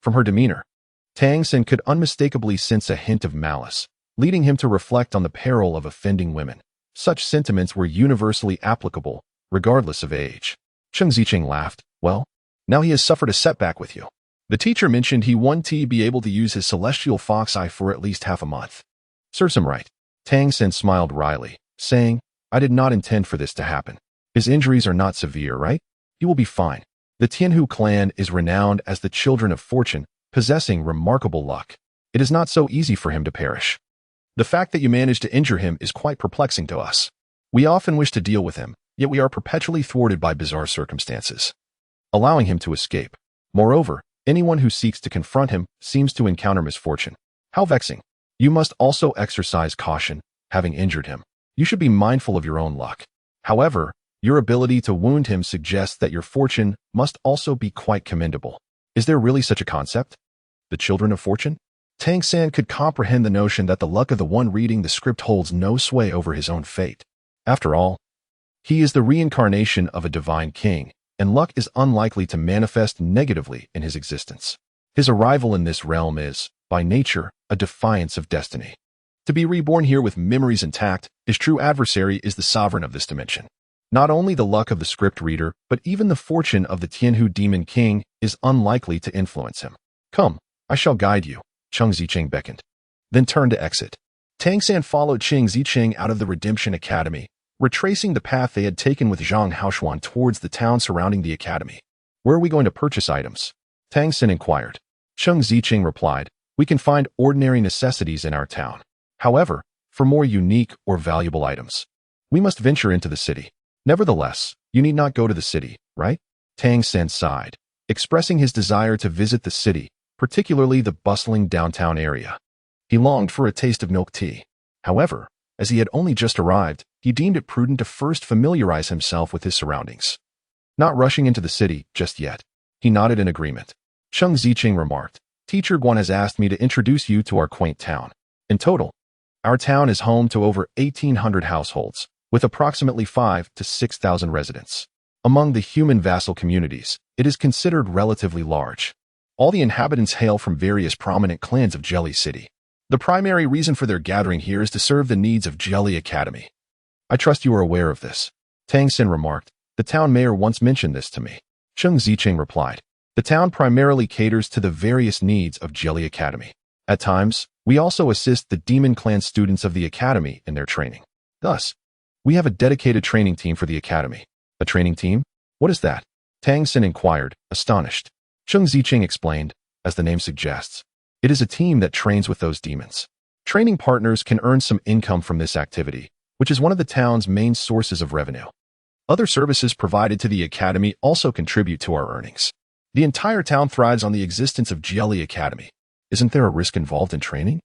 From her demeanor, Tang San could unmistakably sense a hint of malice, leading him to reflect on the peril of offending women. Such sentiments were universally applicable, regardless of age. Cheng Zicheng laughed. "Well, now he has suffered a setback with you. The teacher mentioned he wanted to be able to use his celestial fox eye for at least half a month." "Serves him right." Tang San smiled wryly, saying, "I did not intend for this to happen. His injuries are not severe, right? He will be fine. The Tianhu clan is renowned as the children of fortune, possessing remarkable luck. It is not so easy for him to perish. The fact that you managed to injure him is quite perplexing to us. We often wish to deal with him, yet we are perpetually thwarted by bizarre circumstances, allowing him to escape. Moreover, anyone who seeks to confront him seems to encounter misfortune. How vexing. You must also exercise caution, having injured him. You should be mindful of your own luck. However, your ability to wound him suggests that your fortune must also be quite commendable. Is there really such a concept? The children of fortune? Tang San could comprehend the notion that the luck of the one reading the script holds no sway over his own fate. After all, he is the reincarnation of a divine king, and luck is unlikely to manifest negatively in his existence. His arrival in this realm is, by nature, a defiance of destiny. To be reborn here with memories intact, his true adversary is the sovereign of this dimension. Not only the luck of the script reader, but even the fortune of the Tianhu Demon King is unlikely to influence him. "Come, I shall guide you," Cheng Zicheng beckoned, then turned to exit. Tang San followed Cheng Zicheng out of the Redemption Academy, retracing the path they had taken with Zhang Haoshuan towards the town surrounding the academy. "Where are we going to purchase items?" Tang San inquired. Cheng Zicheng replied, "We can find ordinary necessities in our town. However, for more unique or valuable items, we must venture into the city. Nevertheless, you need not go to the city, right?" Tang San sighed, expressing his desire to visit the city, particularly the bustling downtown area. He longed for a taste of milk tea. However, as he had only just arrived, he deemed it prudent to first familiarize himself with his surroundings. Not rushing into the city just yet. He nodded in agreement. Cheng Ziqing remarked, Teacher Guan has asked me to introduce you to our quaint town. In total, our town is home to over 1,800 households, with approximately 5,000 to 6,000 residents. Among the human vassal communities, it is considered relatively large. All the inhabitants hail from various prominent clans of Jelly City. The primary reason for their gathering here is to serve the needs of Jelly Academy. I trust you are aware of this. Tang Xin remarked, the town mayor once mentioned this to me. Cheng Ziqing replied, the town primarily caters to the various needs of Jelly Academy. At times, we also assist the Demon Clan students of the Academy in their training. Thus, we have a dedicated training team for the Academy. A training team? What is that? Tang Xin inquired, astonished. Cheng Ziqing explained, as the name suggests, it is a team that trains with those demons. Training partners can earn some income from this activity, which is one of the town's main sources of revenue. Other services provided to the Academy also contribute to our earnings. The entire town thrives on the existence of Jelly Academy. Isn't there a risk involved in training?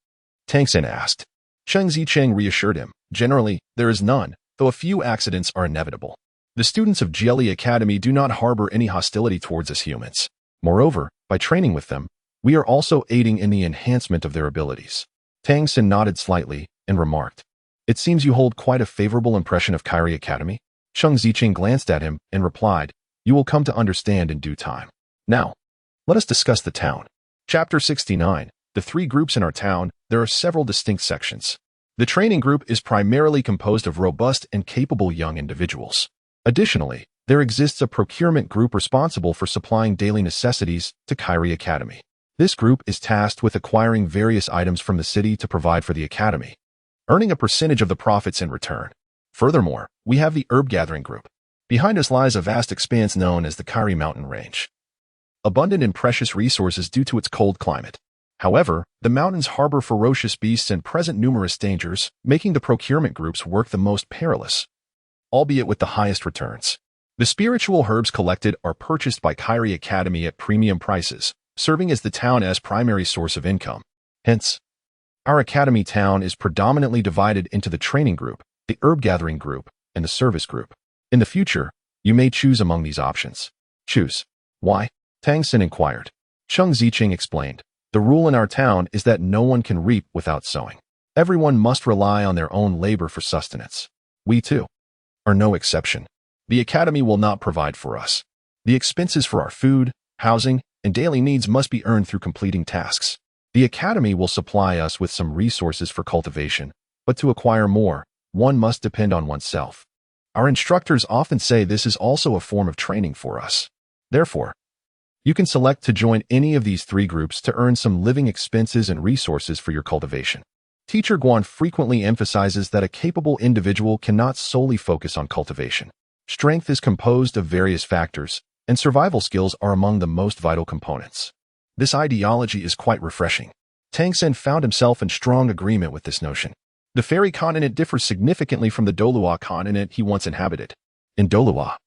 Tang Xin asked. Cheng Ziqing reassured him, generally, there is none, though a few accidents are inevitable. The students of Jelly Academy do not harbor any hostility towards us humans. Moreover, by training with them, we are also aiding in the enhancement of their abilities. Tang Xin nodded slightly and remarked, it seems you hold quite a favorable impression of Kairi Academy. Cheng Ziqing glanced at him and replied, you will come to understand in due time. Now, let us discuss the town. Chapter 69. The three groups in our town, there are several distinct sections. The training group is primarily composed of robust and capable young individuals. Additionally, there exists a procurement group responsible for supplying daily necessities to Kairi Academy. This group is tasked with acquiring various items from the city to provide for the Academy, earning a percentage of the profits in return. Furthermore, we have the herb gathering group. Behind us lies a vast expanse known as the Kairi Mountain Range, abundant in precious resources due to its cold climate. However, the mountains harbor ferocious beasts and present numerous dangers, making the procurement group's work the most perilous, albeit with the highest returns. The spiritual herbs collected are purchased by Kairi Academy at premium prices, serving as the town's primary source of income. Hence, our Academy town is predominantly divided into the training group, the herb gathering group, and the service group. In the future, you may choose among these options. Choose. Why? Tang Xin inquired. Cheng Ziqing explained, the rule in our town is that no one can reap without sowing. Everyone must rely on their own labor for sustenance. We, too, are no exception. The Academy will not provide for us. The expenses for our food, housing, and daily needs must be earned through completing tasks. The Academy will supply us with some resources for cultivation, but to acquire more, one must depend on oneself. Our instructors often say this is also a form of training for us. Therefore, you can select to join any of these three groups to earn some living expenses and resources for your cultivation. Teacher Guan frequently emphasizes that a capable individual cannot solely focus on cultivation. Strength is composed of various factors, and survival skills are among the most vital components. This ideology is quite refreshing. Tang Xin found himself in strong agreement with this notion. The fairy continent differs significantly from the Dolua continent he once inhabited. In Dolua,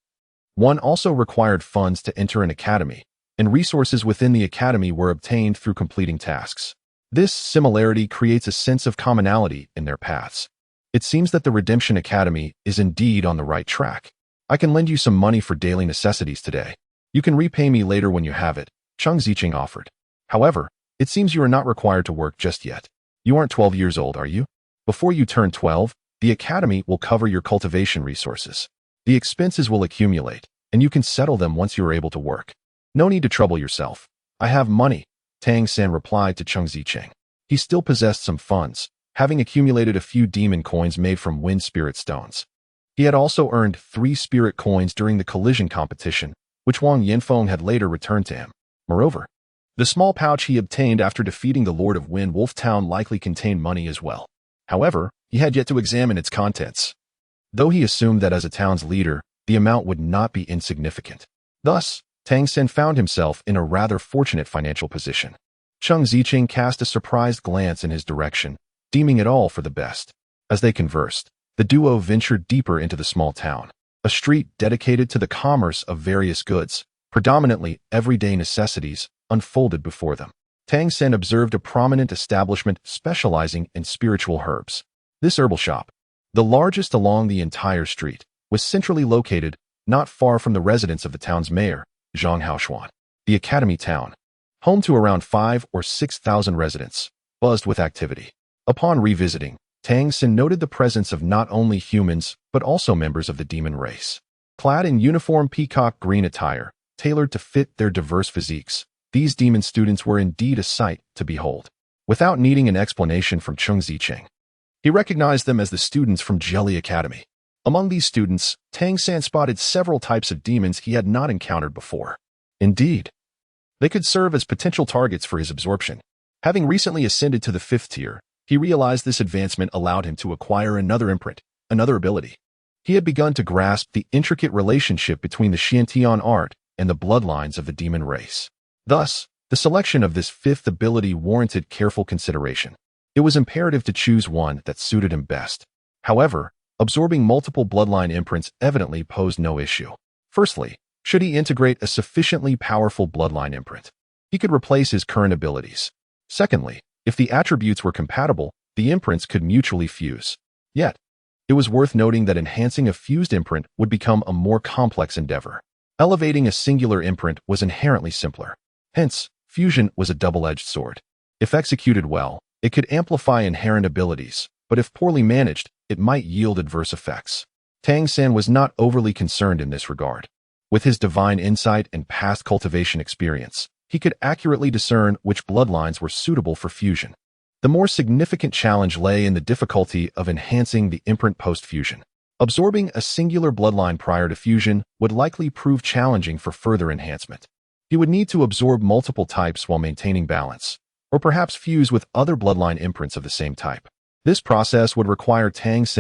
one also required funds to enter an academy, and resources within the academy were obtained through completing tasks. This similarity creates a sense of commonality in their paths. It seems that the Redemption Academy is indeed on the right track. I can lend you some money for daily necessities today. You can repay me later when you have it, Cheng Ziqing offered. However, it seems you are not required to work just yet. You aren't 12 years old, are you? Before you turn 12, the academy will cover your cultivation resources. The expenses will accumulate, and you can settle them once you are able to work. No need to trouble yourself. I have money, Tang Xin replied to Cheng Ziqing. He still possessed some funds, having accumulated a few demon coins made from wind spirit stones. He had also earned 3 spirit coins during the collision competition, which Wang Yanfeng had later returned to him. Moreover, the small pouch he obtained after defeating the Lord of Wind Wolf Town likely contained money as well. However, he had yet to examine its contents, though he assumed that as a town's leader, the amount would not be insignificant. Thus, Tang Xin found himself in a rather fortunate financial position. Cheng Ziqing cast a surprised glance in his direction, deeming it all for the best. As they conversed, the duo ventured deeper into the small town, a street dedicated to the commerce of various goods, predominantly everyday necessities, unfolded before them. Tang Xin observed a prominent establishment specializing in spiritual herbs. This herbal shop, the largest along the entire street, was centrally located, not far from the residence of the town's mayor, Zhang Haoshuan. The academy town, home to around 5 or 6,000 residents, buzzed with activity. Upon revisiting, Tang noted the presence of not only humans, but also members of the demon race. Clad in uniform peacock green attire, tailored to fit their diverse physiques, these demon students were indeed a sight to behold. Without needing an explanation from Cheng Zicheng, he recognized them as the students from Jelly Academy. Among these students, Tang spotted several types of demons he had not encountered before. Indeed, they could serve as potential targets for his absorption. Having recently ascended to the 5th tier, he realized this advancement allowed him to acquire another imprint, another ability. He had begun to grasp the intricate relationship between the Xiantian art and the bloodlines of the demon race. Thus, the selection of this 5th ability warranted careful consideration. It was imperative to choose one that suited him best. However, absorbing multiple bloodline imprints evidently posed no issue. Firstly, should he integrate a sufficiently powerful bloodline imprint, he could replace his current abilities. Secondly, if the attributes were compatible, the imprints could mutually fuse. Yet, it was worth noting that enhancing a fused imprint would become a more complex endeavor. Elevating a singular imprint was inherently simpler. Hence, fusion was a double-edged sword. If executed well, it could amplify inherent abilities, but if poorly managed, it might yield adverse effects. Tang was not overly concerned in this regard. With his divine insight and past cultivation experience, he could accurately discern which bloodlines were suitable for fusion. The more significant challenge lay in the difficulty of enhancing the imprint post-fusion. Absorbing a singular bloodline prior to fusion would likely prove challenging for further enhancement. He would need to absorb multiple types while maintaining balance, or perhaps fuse with other bloodline imprints of the same type. This process would require Tang's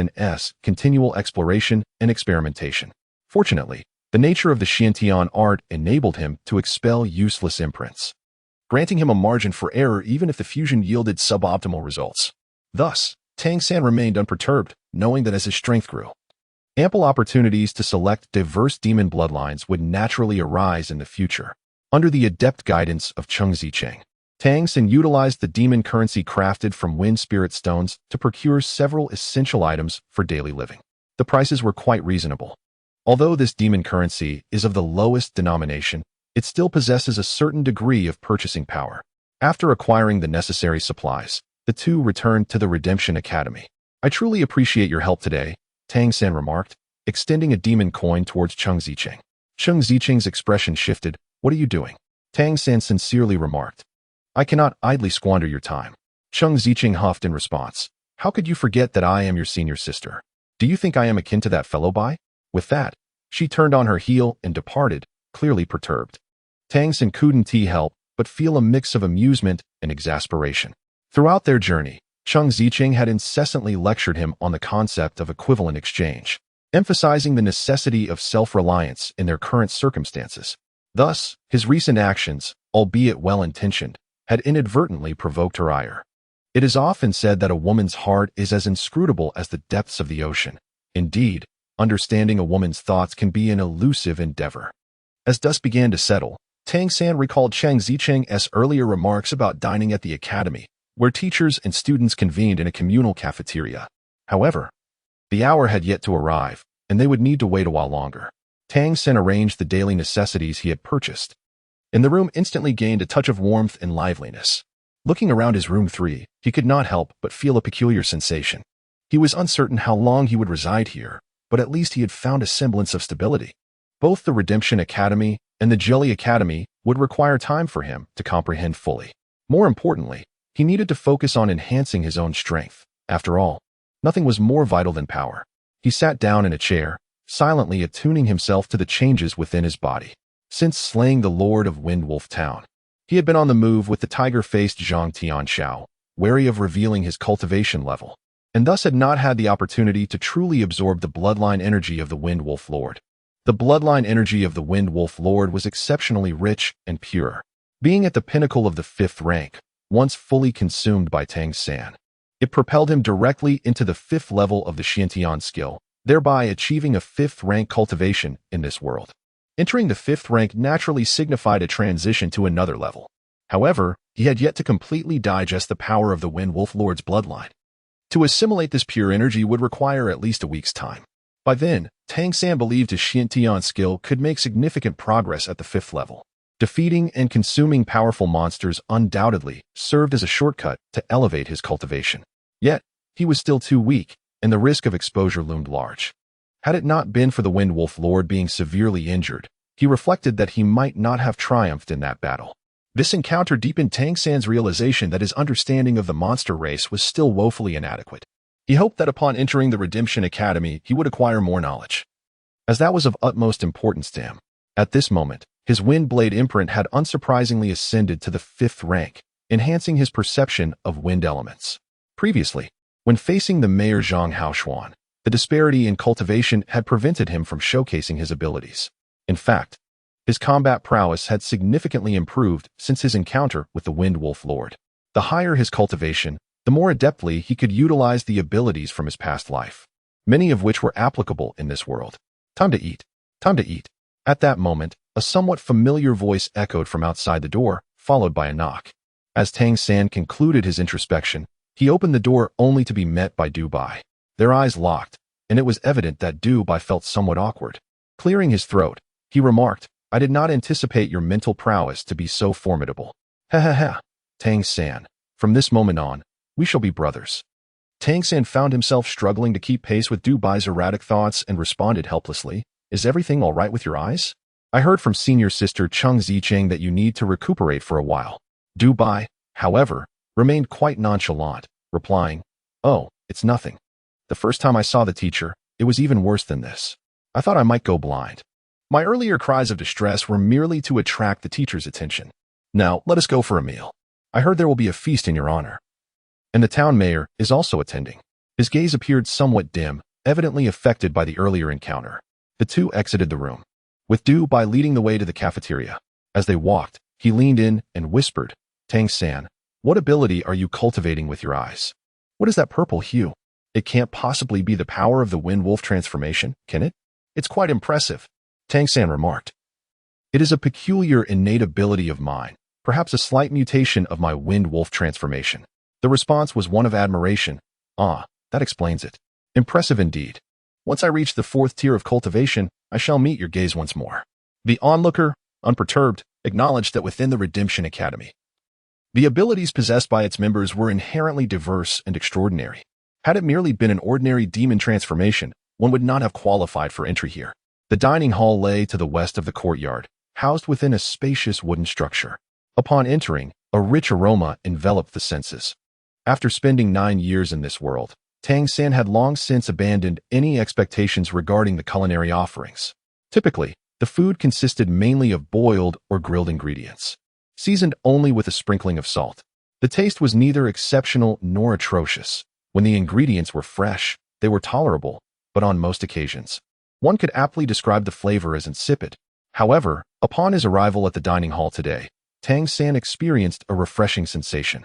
continual exploration and experimentation. Fortunately, the nature of the Xiantian art enabled him to expel useless imprints, granting him a margin for error even if the fusion yielded suboptimal results. Thus, Tang remained unperturbed, knowing that as his strength grew, ample opportunities to select diverse demon bloodlines would naturally arise in the future. Under the adept guidance of Cheng Zicheng, Tang utilized the demon currency crafted from wind spirit stones to procure several essential items for daily living. The prices were quite reasonable. Although this demon currency is of the lowest denomination, it still possesses a certain degree of purchasing power. After acquiring the necessary supplies, the two returned to the Redemption Academy. "I truly appreciate your help today," Tang remarked, extending a demon coin towards Cheng Zicheng. Cheng Zicheng's expression shifted. "What are you doing?" Tang sincerely remarked. "I cannot idly squander your time." Cheng Zicheng huffed in response. "How could you forget that I am your senior sister? Do you think I am akin to that fellow by?" With that, she turned on her heel and departed, clearly perturbed. Tang couldn't help but feel a mix of amusement and exasperation. Throughout their journey, Cheng Zicheng had incessantly lectured him on the concept of equivalent exchange, emphasizing the necessity of self-reliance in their current circumstances. Thus, his recent actions, albeit well-intentioned, had inadvertently provoked her ire. It is often said that a woman's heart is as inscrutable as the depths of the ocean. Indeed, understanding a woman's thoughts can be an elusive endeavor. As dusk began to settle, Tang recalled Cheng Zicheng's earlier remarks about dining at the academy, where teachers and students convened in a communal cafeteria. However, the hour had yet to arrive, and they would need to wait a while longer. Tang arranged the daily necessities he had purchased, and the room instantly gained a touch of warmth and liveliness. Looking around his room 3, he could not help but feel a peculiar sensation. He was uncertain how long he would reside here, but at least he had found a semblance of stability. Both the Redemption Academy and the Jelly Academy would require time for him to comprehend fully. More importantly, he needed to focus on enhancing his own strength. After all, nothing was more vital than power. He sat down in a chair, silently attuning himself to the changes within his body. Since slaying the Lord of Windwolf Town, he had been on the move with the tiger-faced Zhang Tianxiao, wary of revealing his cultivation level, and thus had not had the opportunity to truly absorb the bloodline energy of the Windwolf Lord. The bloodline energy of the Windwolf Lord was exceptionally rich and pure. Being at the pinnacle of the 5th rank, once fully consumed by Tang it propelled him directly into the 5th level of the Xiantian skill, thereby achieving a 5th rank cultivation in this world. Entering the 5th rank naturally signified a transition to another level. However, he had yet to completely digest the power of the Windwolf Lord's bloodline. To assimilate this pure energy would require at least a week's time. By then, Tang San believed his Xiantian skill could make significant progress at the 5th level. Defeating and consuming powerful monsters undoubtedly served as a shortcut to elevate his cultivation. Yet, he was still too weak, and the risk of exposure loomed large. Had it not been for the Wind Wolf Lord being severely injured, he reflected that he might not have triumphed in that battle. This encounter deepened Tang San's realization that his understanding of the monster race was still woefully inadequate. He hoped that upon entering the Redemption Academy, he would acquire more knowledge, as that was of utmost importance to him. At this moment, his Wind Blade imprint had unsurprisingly ascended to the 5th rank, enhancing his perception of wind elements. Previously, when facing the Mayor Zhang Haoshuan, the disparity in cultivation had prevented him from showcasing his abilities. In fact, his combat prowess had significantly improved since his encounter with the Wind Wolf Lord. The higher his cultivation, the more adeptly he could utilize the abilities from his past life, many of which were applicable in this world. Time to eat. Time to eat. At that moment, a somewhat familiar voice echoed from outside the door, followed by a knock. As Tang San concluded his introspection, he opened the door only to be met by Du Bai. Their eyes locked, and it was evident that Du Bai felt somewhat awkward. Clearing his throat, he remarked, "I did not anticipate your mental prowess to be so formidable." "Ha ha ha, Tang San. From this moment on, we shall be brothers." Tang San found himself struggling to keep pace with Du Bai's erratic thoughts and responded helplessly, "Is everything all right with your eyes? I heard from senior sister Cheng Zicheng that you need to recuperate for a while." Du Bai, however, remained quite nonchalant, replying, "Oh, it's nothing. The first time I saw the teacher, it was even worse than this. I thought I might go blind. My earlier cries of distress were merely to attract the teacher's attention. Now, let us go for a meal. I heard there will be a feast in your honor. And the town mayor is also attending." His gaze appeared somewhat dim, evidently affected by the earlier encounter. The two exited the room, with Du Bai leading the way to the cafeteria. As they walked, he leaned in and whispered, "Tang San, what ability are you cultivating with your eyes? What is that purple hue? It can't possibly be the power of the Wind Wolf transformation, can it?" "It's quite impressive," Tang San remarked. "It is a peculiar innate ability of mine, perhaps a slight mutation of my Wind Wolf transformation." The response was one of admiration. "Ah, that explains it. Impressive indeed. Once I reach the 4th tier of cultivation, I shall meet your gaze once more." The onlooker, unperturbed, acknowledged that within the Redemption Academy, the abilities possessed by its members were inherently diverse and extraordinary. Had it merely been an ordinary demon transformation, one would not have qualified for entry here. The dining hall lay to the west of the courtyard, housed within a spacious wooden structure. Upon entering, a rich aroma enveloped the senses. After spending 9 years in this world, Tang San had long since abandoned any expectations regarding the culinary offerings. Typically, the food consisted mainly of boiled or grilled ingredients, seasoned only with a sprinkling of salt. The taste was neither exceptional nor atrocious. When the ingredients were fresh, they were tolerable, but on most occasions, one could aptly describe the flavor as insipid. However, upon his arrival at the dining hall today, Tang San experienced a refreshing sensation.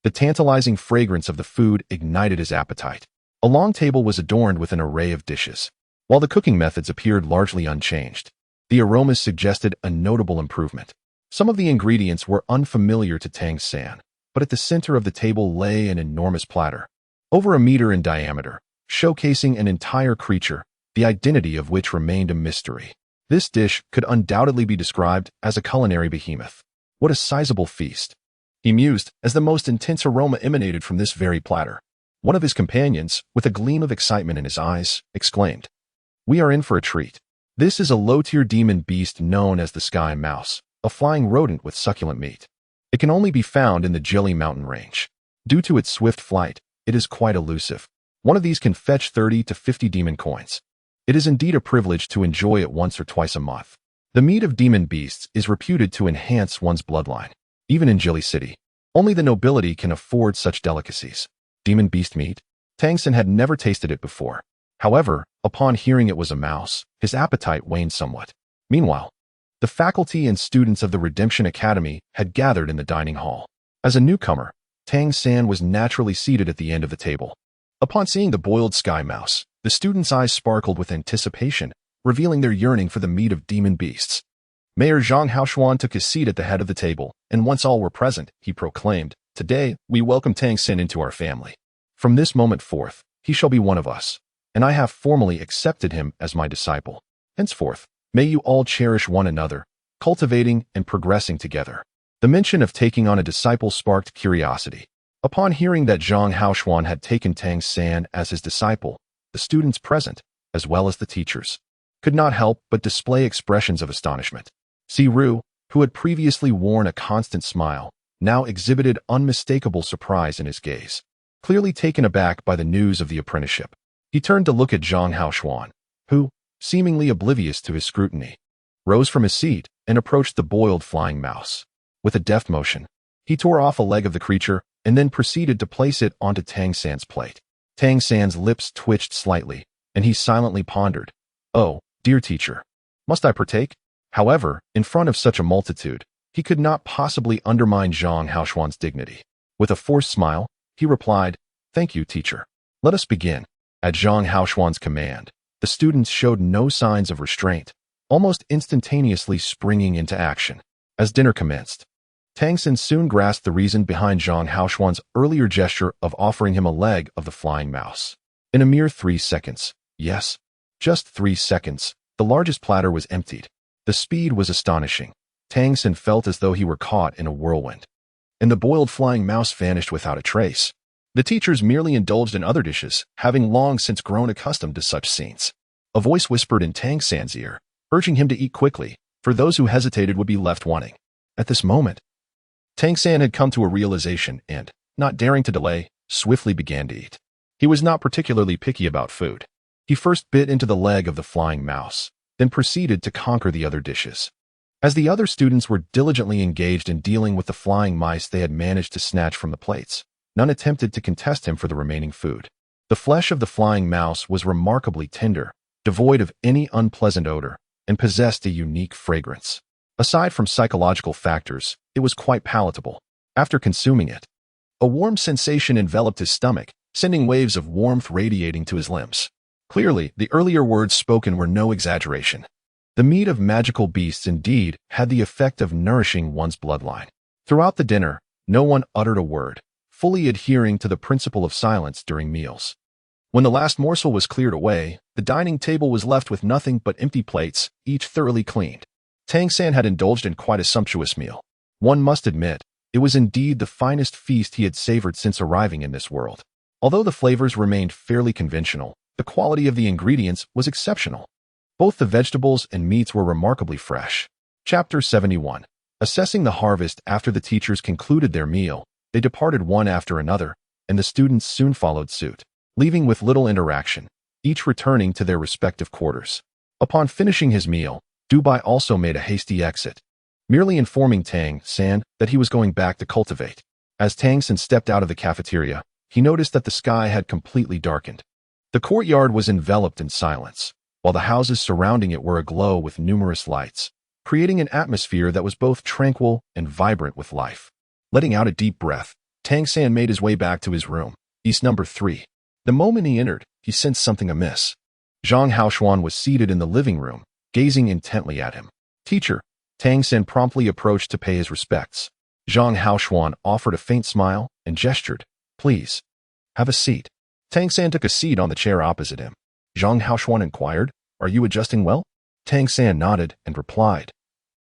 The tantalizing fragrance of the food ignited his appetite. A long table was adorned with an array of dishes. While the cooking methods appeared largely unchanged, the aromas suggested a notable improvement. Some of the ingredients were unfamiliar to Tang San, but at the center of the table lay an enormous platter, over a meter in diameter, showcasing an entire creature, the identity of which remained a mystery. This dish could undoubtedly be described as a culinary behemoth. What a sizable feast, he mused as the most intense aroma emanated from this very platter. One of his companions, with a gleam of excitement in his eyes, exclaimed, "We are in for a treat. This is a low-tier demon beast known as the Sky Mouse, a flying rodent with succulent meat. It can only be found in the Jilly mountain range. Due to its swift flight, it is quite elusive. One of these can fetch 30 to 50 demon coins. It is indeed a privilege to enjoy it once or twice a month. The meat of demon beasts is reputed to enhance one's bloodline. Even in Jilly City, only the nobility can afford such delicacies." Demon beast meat? Tang San had never tasted it before. However, upon hearing it was a mouse, his appetite waned somewhat. Meanwhile, the faculty and students of the Redemption Academy had gathered in the dining hall. As a newcomer, Tang San was naturally seated at the end of the table. Upon seeing the boiled sky mouse, the students' eyes sparkled with anticipation, revealing their yearning for the meat of demon beasts. Mayor Zhang Haoshuan took his seat at the head of the table, and once all were present, he proclaimed, "Today, we welcome Tang San into our family. From this moment forth, he shall be one of us." and I have formally accepted him as my disciple. Henceforth, may you all cherish one another, cultivating and progressing together." The mention of taking on a disciple sparked curiosity. Upon hearing that Zhang Haoshuan had taken Tang San as his disciple, the students present, as well as the teachers, could not help but display expressions of astonishment. Si Ru, who had previously worn a constant smile, now exhibited unmistakable surprise in his gaze. Clearly taken aback by the news of the apprenticeship, he turned to look at Zhang Haoshuan, who, seemingly oblivious to his scrutiny, rose from his seat and approached the boiled flying mouse. With a deft motion, he tore off a leg of the creature and then proceeded to place it onto Tang San's plate. Tang San's lips twitched slightly, and he silently pondered, "Oh, dear teacher, must I partake?" However, in front of such a multitude, he could not possibly undermine Zhang Haoshuan's dignity. With a forced smile, he replied, "Thank you, teacher. Let us begin." At Zhang Haoshuan's command, the students showed no signs of restraint, almost instantaneously springing into action. As dinner commenced, Tang San soon grasped the reason behind Zhang Haoshuan's earlier gesture of offering him a leg of the flying mouse. In a mere 3 seconds, yes, just 3 seconds, the largest platter was emptied. The speed was astonishing. Tang San felt as though he were caught in a whirlwind, and the boiled flying mouse vanished without a trace. The teachers merely indulged in other dishes, having long since grown accustomed to such scenes. A voice whispered in Tang San's ear, urging him to eat quickly, for those who hesitated would be left wanting. At this moment, Tang San had come to a realization and, not daring to delay, swiftly began to eat. He was not particularly picky about food. He first bit into the leg of the flying mouse, then proceeded to conquer the other dishes. As the other students were diligently engaged in dealing with the flying mice they had managed to snatch from the plates, none attempted to contest him for the remaining food. The flesh of the flying mouse was remarkably tender, devoid of any unpleasant odor, and possessed a unique fragrance. Aside from psychological factors, it was quite palatable. After consuming it, a warm sensation enveloped his stomach, sending waves of warmth radiating to his limbs. Clearly, the earlier words spoken were no exaggeration. The meat of magical beasts indeed had the effect of nourishing one's bloodline. Throughout the dinner, no one uttered a word, fully adhering to the principle of silence during meals. When the last morsel was cleared away, the dining table was left with nothing but empty plates, each thoroughly cleaned. Tang San had indulged in quite a sumptuous meal. One must admit, it was indeed the finest feast he had savored since arriving in this world. Although the flavors remained fairly conventional, the quality of the ingredients was exceptional. Both the vegetables and meats were remarkably fresh. Chapter 71. Assessing the harvest. After the teachers concluded their meal, they departed one after another, and the students soon followed suit, leaving with little interaction, each returning to their respective quarters. Upon finishing his meal, Dubai also made a hasty exit, merely informing Tang San that he was going back to cultivate. As Tang San stepped out of the cafeteria, he noticed that the sky had completely darkened. The courtyard was enveloped in silence, while the houses surrounding it were aglow with numerous lights, creating an atmosphere that was both tranquil and vibrant with life. Letting out a deep breath, Tang San made his way back to his room, East number 3. The moment he entered, he sensed something amiss. Zhang Haoshuan was seated in the living room, gazing intently at him. "Teacher," Tang San promptly approached to pay his respects. Zhang Haoshuan offered a faint smile and gestured, "Please, have a seat." Tang San took a seat on the chair opposite him. Zhang Haoshuan inquired, "Are you adjusting well?" Tang San nodded and replied,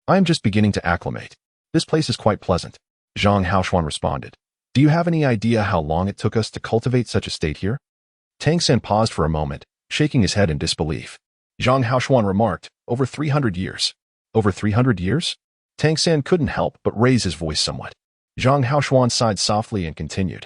"I am just beginning to acclimate. This place is quite pleasant." Zhang Haoshuan responded, "Do you have any idea how long it took us to cultivate such a state here?" Tang San paused for a moment, shaking his head in disbelief. Zhang Haoshuan remarked, "Over 300 years. Over 300 years? Tang San couldn't help but raise his voice somewhat. Zhang Haoshuan sighed softly and continued,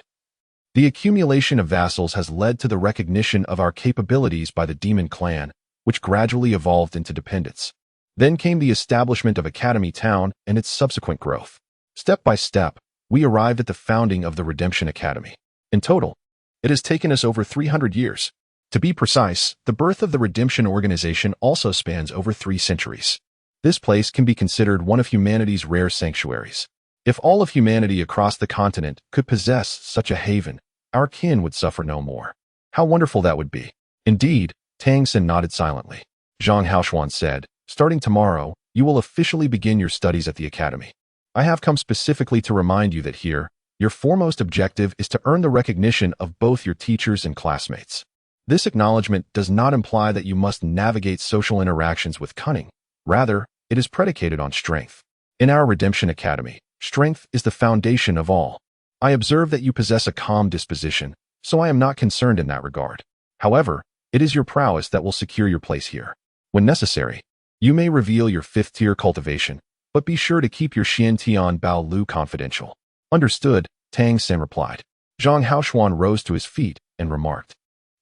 "The accumulation of vassals has led to the recognition of our capabilities by the demon clan, which gradually evolved into dependence. Then came the establishment of Academy Town and its subsequent growth. Step by step, we arrived at the founding of the Redemption Academy. In total, it has taken us over 300 years. To be precise, the birth of the Redemption organization also spans over 3 centuries. This place can be considered one of humanity's rare sanctuaries. If all of humanity across the continent could possess such a haven, our kin would suffer no more. How wonderful that would be." "Indeed," Tang San nodded silently. Zhang Haoshuan said, "Starting tomorrow, you will officially begin your studies at the academy. I have come specifically to remind you that here, your foremost objective is to earn the recognition of both your teachers and classmates. This acknowledgement does not imply that you must navigate social interactions with cunning. Rather, it is predicated on strength. In our Redemption Academy, strength is the foundation of all. I observe that you possess a calm disposition, so I am not concerned in that regard. However, it is your prowess that will secure your place here. When necessary, you may reveal your fifth-tier cultivation, but be sure to keep your Xian Tian Bao Lu confidential. Understood, Tang Sen replied. Zhang Haoshuan rose to his feet and remarked,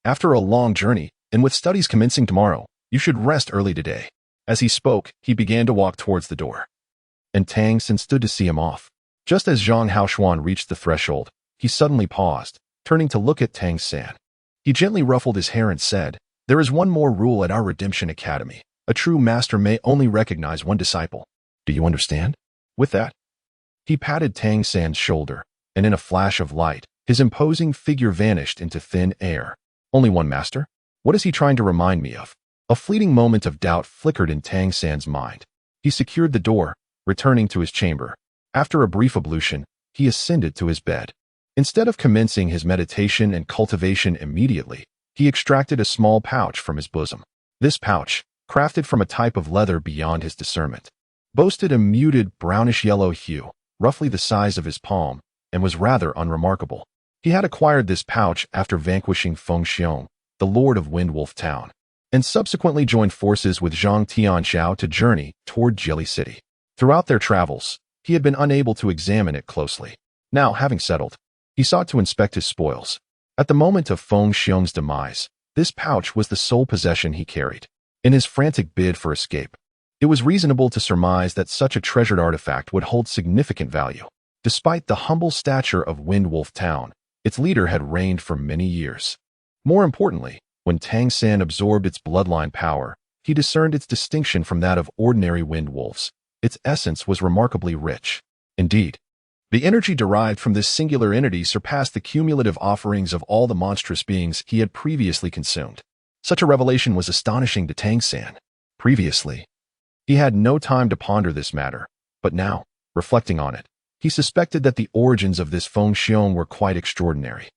after a long journey, and with studies commencing tomorrow, you should rest early today. As he spoke, he began to walk towards the door. And Tang Sen stood to see him off. Just as Zhang Haoshuan reached the threshold, he suddenly paused, turning to look at Tang Sen. He gently ruffled his hair and said, there is one more rule at our Redemption Academy. A true master may only recognize one disciple. Do you understand? With that, he patted Tang Sen's shoulder, and in a flash of light, his imposing figure vanished into thin air. Only one master? What is he trying to remind me of? A fleeting moment of doubt flickered in Tang Sen's mind. He secured the door, returning to his chamber. After a brief ablution, he ascended to his bed. Instead of commencing his meditation and cultivation immediately, he extracted a small pouch from his bosom. This pouch, crafted from a type of leather beyond his discernment, boasted a muted brownish-yellow hue, roughly the size of his palm, and was rather unremarkable. He had acquired this pouch after vanquishing Feng Xiong, the lord of Windwolf Town, and subsequently joined forces with Zhang Tianxiao to journey toward Jelly City. Throughout their travels, he had been unable to examine it closely. Now, having settled, he sought to inspect his spoils. At the moment of Feng Xiong's demise, this pouch was the sole possession he carried. In his frantic bid for escape, it was reasonable to surmise that such a treasured artifact would hold significant value. Despite the humble stature of Windwolf Town, its leader had reigned for many years. More importantly, when Tang Sen absorbed its bloodline power, he discerned its distinction from that of ordinary wind wolves. Its essence was remarkably rich. Indeed, the energy derived from this singular entity surpassed the cumulative offerings of all the monstrous beings he had previously consumed. Such a revelation was astonishing to Tang Sen. Previously, he had no time to ponder this matter, but now, reflecting on it, he suspected that the origins of this Feng Xiong were quite extraordinary.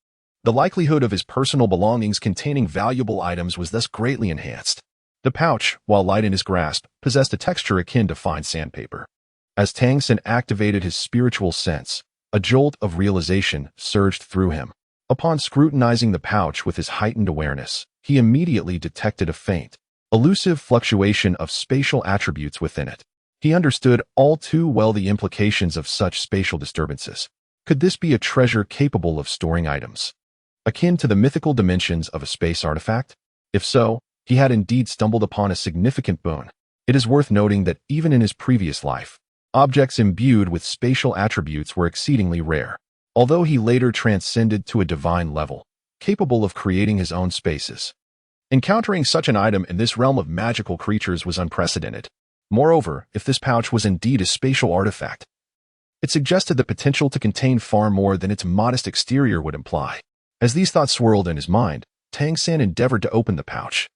The likelihood of his personal belongings containing valuable items was thus greatly enhanced. The pouch, while light in his grasp, possessed a texture akin to fine sandpaper. As Tang Sen activated his spiritual sense, a jolt of realization surged through him. Upon scrutinizing the pouch with his heightened awareness, he immediately detected a faint, elusive fluctuation of spatial attributes within it. He understood all too well the implications of such spatial disturbances. Could this be a treasure capable of storing items akin to the mythical dimensions of a space artifact? If so, he had indeed stumbled upon a significant boon. It is worth noting that even in his previous life, objects imbued with spatial attributes were exceedingly rare. Although he later transcended to a divine level, capable of creating his own spaces, encountering such an item in this realm of magical creatures was unprecedented. Moreover, if this pouch was indeed a spatial artifact, it suggested the potential to contain far more than its modest exterior would imply. As these thoughts swirled in his mind, Tang Sen endeavored to open the pouch,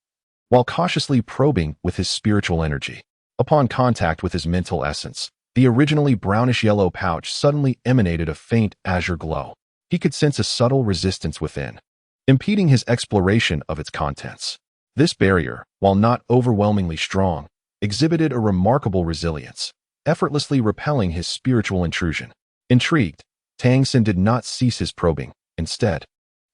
while cautiously probing with his spiritual energy. Upon contact with his mental essence, the originally brownish-yellow pouch suddenly emanated a faint azure glow. He could sense a subtle resistance within, impeding his exploration of its contents. This barrier, while not overwhelmingly strong, exhibited a remarkable resilience, effortlessly repelling his spiritual intrusion. Intrigued, Tang Sen did not cease his probing. Instead,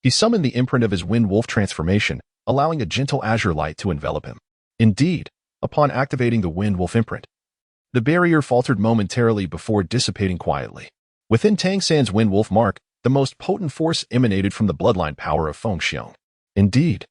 he summoned the imprint of his wind wolf transformation, allowing a gentle azure light to envelop him. Indeed, upon activating the wind wolf imprint, the barrier faltered momentarily before dissipating quietly. Within Tang Sen's wind wolf mark, the most potent force emanated from the bloodline power of Feng Xiong. Indeed,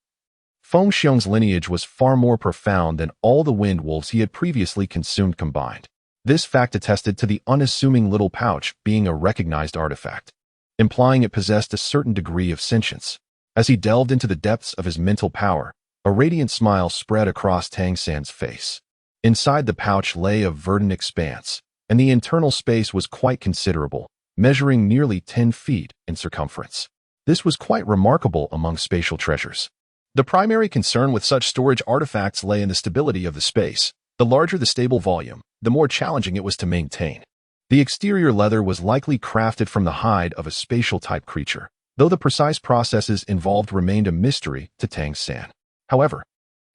Feng Xiong's lineage was far more profound than all the wind wolves he had previously consumed combined. This fact attested to the unassuming little pouch being a recognized artifact, implying it possessed a certain degree of sentience. As he delved into the depths of his mental power, a radiant smile spread across Tang Sen's face. Inside the pouch lay a verdant expanse, and the internal space was quite considerable, measuring nearly 10 feet in circumference. This was quite remarkable among spatial treasures. The primary concern with such storage artifacts lay in the stability of the space. The larger the stable volume, the more challenging it was to maintain. The exterior leather was likely crafted from the hide of a spatial-type creature, though the precise processes involved remained a mystery to Tang San. However,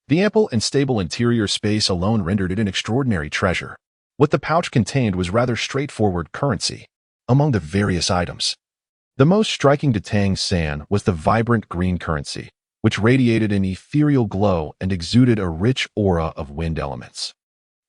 the ample and stable interior space alone rendered it an extraordinary treasure. What the pouch contained was rather straightforward currency. Among the various items, the most striking to Tang San was the vibrant green currency, which radiated an ethereal glow and exuded a rich aura of wind elements.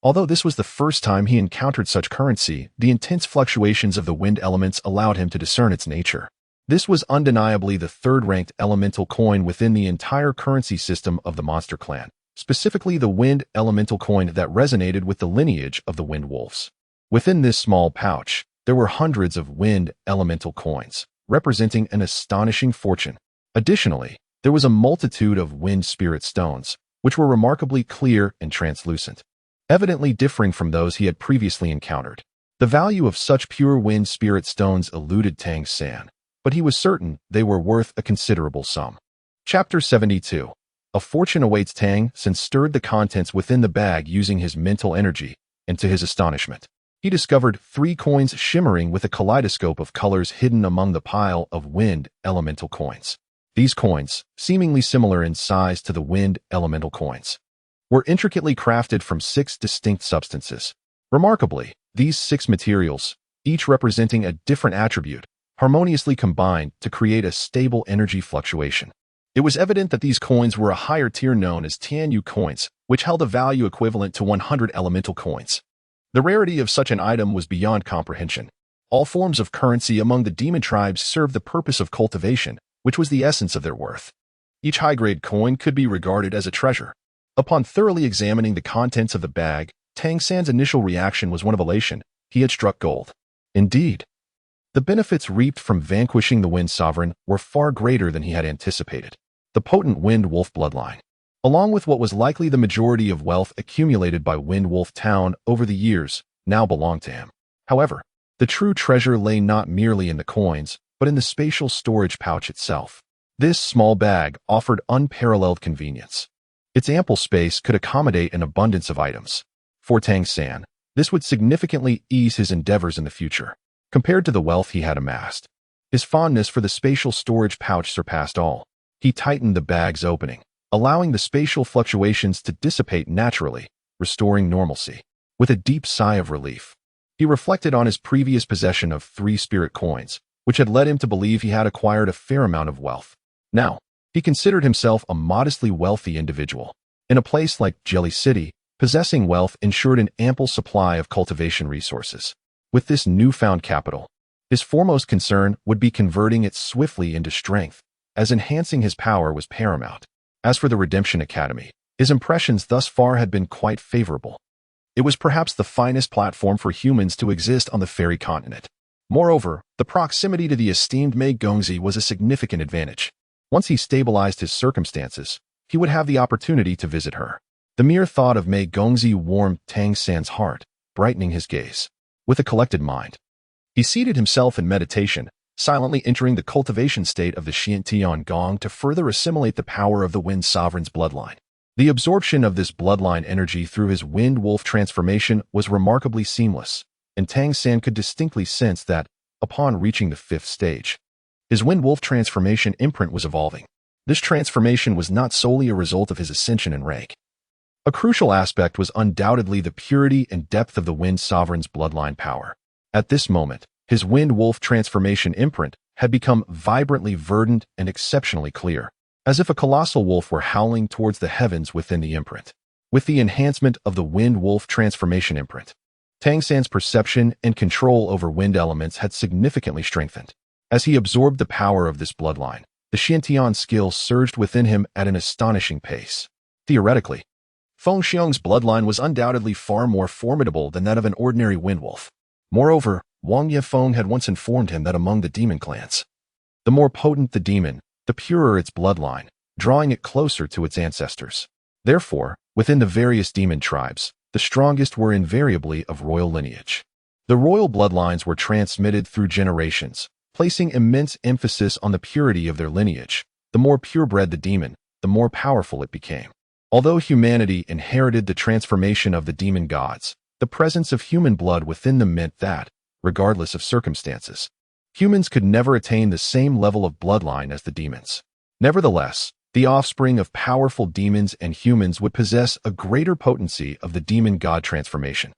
Although this was the first time he encountered such currency, the intense fluctuations of the wind elements allowed him to discern its nature. This was undeniably the third-ranked elemental coin within the entire currency system of the Monster Clan, specifically the wind elemental coin that resonated with the lineage of the Wind Wolves. Within this small pouch, there were hundreds of wind elemental coins, representing an astonishing fortune. Additionally, there was a multitude of wind spirit stones, which were remarkably clear and translucent, evidently differing from those he had previously encountered. The value of such pure wind spirit stones eluded Tang San, but he was certain they were worth a considerable sum. Chapter 72. A fortune awaits. Tang San stirred the contents within the bag using his mental energy, and to his astonishment, he discovered 3 coins shimmering with a kaleidoscope of colors hidden among the pile of wind elemental coins. These coins, seemingly similar in size to the wind elemental coins, were intricately crafted from 6 distinct substances. Remarkably, these 6 materials, each representing a different attribute, harmoniously combined to create a stable energy fluctuation. It was evident that these coins were a higher tier known as Tianyu coins, which held a value equivalent to 100 elemental coins. The rarity of such an item was beyond comprehension. All forms of currency among the demon tribes served the purpose of cultivation, which was the essence of their worth. Each high-grade coin could be regarded as a treasure. Upon thoroughly examining the contents of the bag, Tang San's initial reaction was one of elation. He had struck gold. Indeed, the benefits reaped from vanquishing the Wind Sovereign were far greater than he had anticipated. The potent Wind Wolf bloodline, along with what was likely the majority of wealth accumulated by Wind Wolf Town over the years, now belonged to him. However, the true treasure lay not merely in the coins, but in the spatial storage pouch itself. This small bag offered unparalleled convenience. Its ample space could accommodate an abundance of items. For Tang San, this would significantly ease his endeavors in the future. Compared to the wealth he had amassed, his fondness for the spatial storage pouch surpassed all. He tightened the bag's opening, allowing the spatial fluctuations to dissipate naturally, restoring normalcy. With a deep sigh of relief, he reflected on his previous possession of 3 spirit coins, which had led him to believe he had acquired a fair amount of wealth. Now, he considered himself a modestly wealthy individual. In a place like Jelly City, possessing wealth ensured an ample supply of cultivation resources. With this newfound capital, his foremost concern would be converting it swiftly into strength, as enhancing his power was paramount. As for the Redemption Academy, his impressions thus far had been quite favorable. It was perhaps the finest platform for humans to exist on the fairy continent. Moreover, the proximity to the esteemed Mei Gongzi was a significant advantage. Once he stabilized his circumstances, he would have the opportunity to visit her. The mere thought of Mei Gongzi warmed Tang San's heart, brightening his gaze. With a collected mind, he seated himself in meditation, silently entering the cultivation state of the Xiantian Gong to further assimilate the power of the Wind Sovereign's bloodline. The absorption of this bloodline energy through his Wind Wolf transformation was remarkably seamless, and Tang San could distinctly sense that, upon reaching the 5th stage, his Wind Wolf transformation imprint was evolving. This transformation was not solely a result of his ascension in rank. A crucial aspect was undoubtedly the purity and depth of the Wind Sovereign's bloodline power. At this moment, his Wind Wolf transformation imprint had become vibrantly verdant and exceptionally clear, as if a colossal wolf were howling towards the heavens within the imprint. With the enhancement of the Wind Wolf transformation imprint, Tang San's perception and control over wind elements had significantly strengthened. As he absorbed the power of this bloodline, the Xiantian skill surged within him at an astonishing pace. Theoretically, Feng Xiong's bloodline was undoubtedly far more formidable than that of an ordinary wind wolf. Moreover, Wang Yefeng had once informed him that among the demon clans, the more potent the demon, the purer its bloodline, drawing it closer to its ancestors. Therefore, within the various demon tribes, the strongest were invariably of royal lineage. The royal bloodlines were transmitted through generations, placing immense emphasis on the purity of their lineage. The more purebred the demon, the more powerful it became. Although humanity inherited the transformation of the demon gods, the presence of human blood within them meant that, regardless of circumstances, Humans could never attain the same level of bloodline as the demons. Nevertheless, the offspring of powerful demons and humans would possess a greater potency of the demon-god transformation.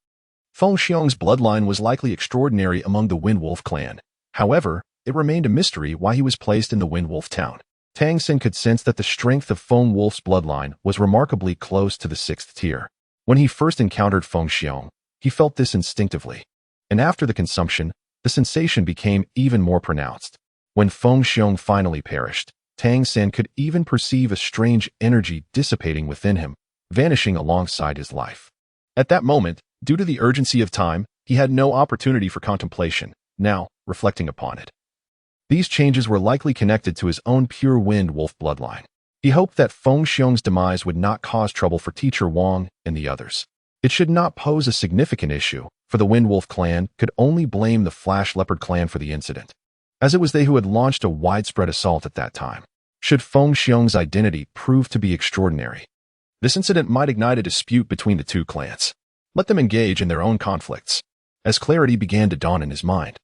Feng Xiong's bloodline was likely extraordinary among the Windwolf clan. However, it remained a mystery why he was placed in the Windwolf town. Tang Xin could sense that the strength of Feng Wolf's bloodline was remarkably close to the 6th tier. When he first encountered Feng Xiong, he felt this instinctively. And after the consumption, the sensation became even more pronounced. When Feng Xiong finally perished, Tang Xin could even perceive a strange energy dissipating within him, vanishing alongside his life. At that moment, due to the urgency of time, he had no opportunity for contemplation, now reflecting upon it. These changes were likely connected to his own pure wind wolf bloodline. He hoped that Feng Xiong's demise would not cause trouble for Teacher Wang and the others. It should not pose a significant issue, for the Windwolf clan could only blame the Flash Leopard clan for the incident, as it was they who had launched a widespread assault at that time. Should Feng Xiong's identity prove to be extraordinary, this incident might ignite a dispute between the two clans. Let them engage in their own conflicts. As clarity began to dawn in his mind,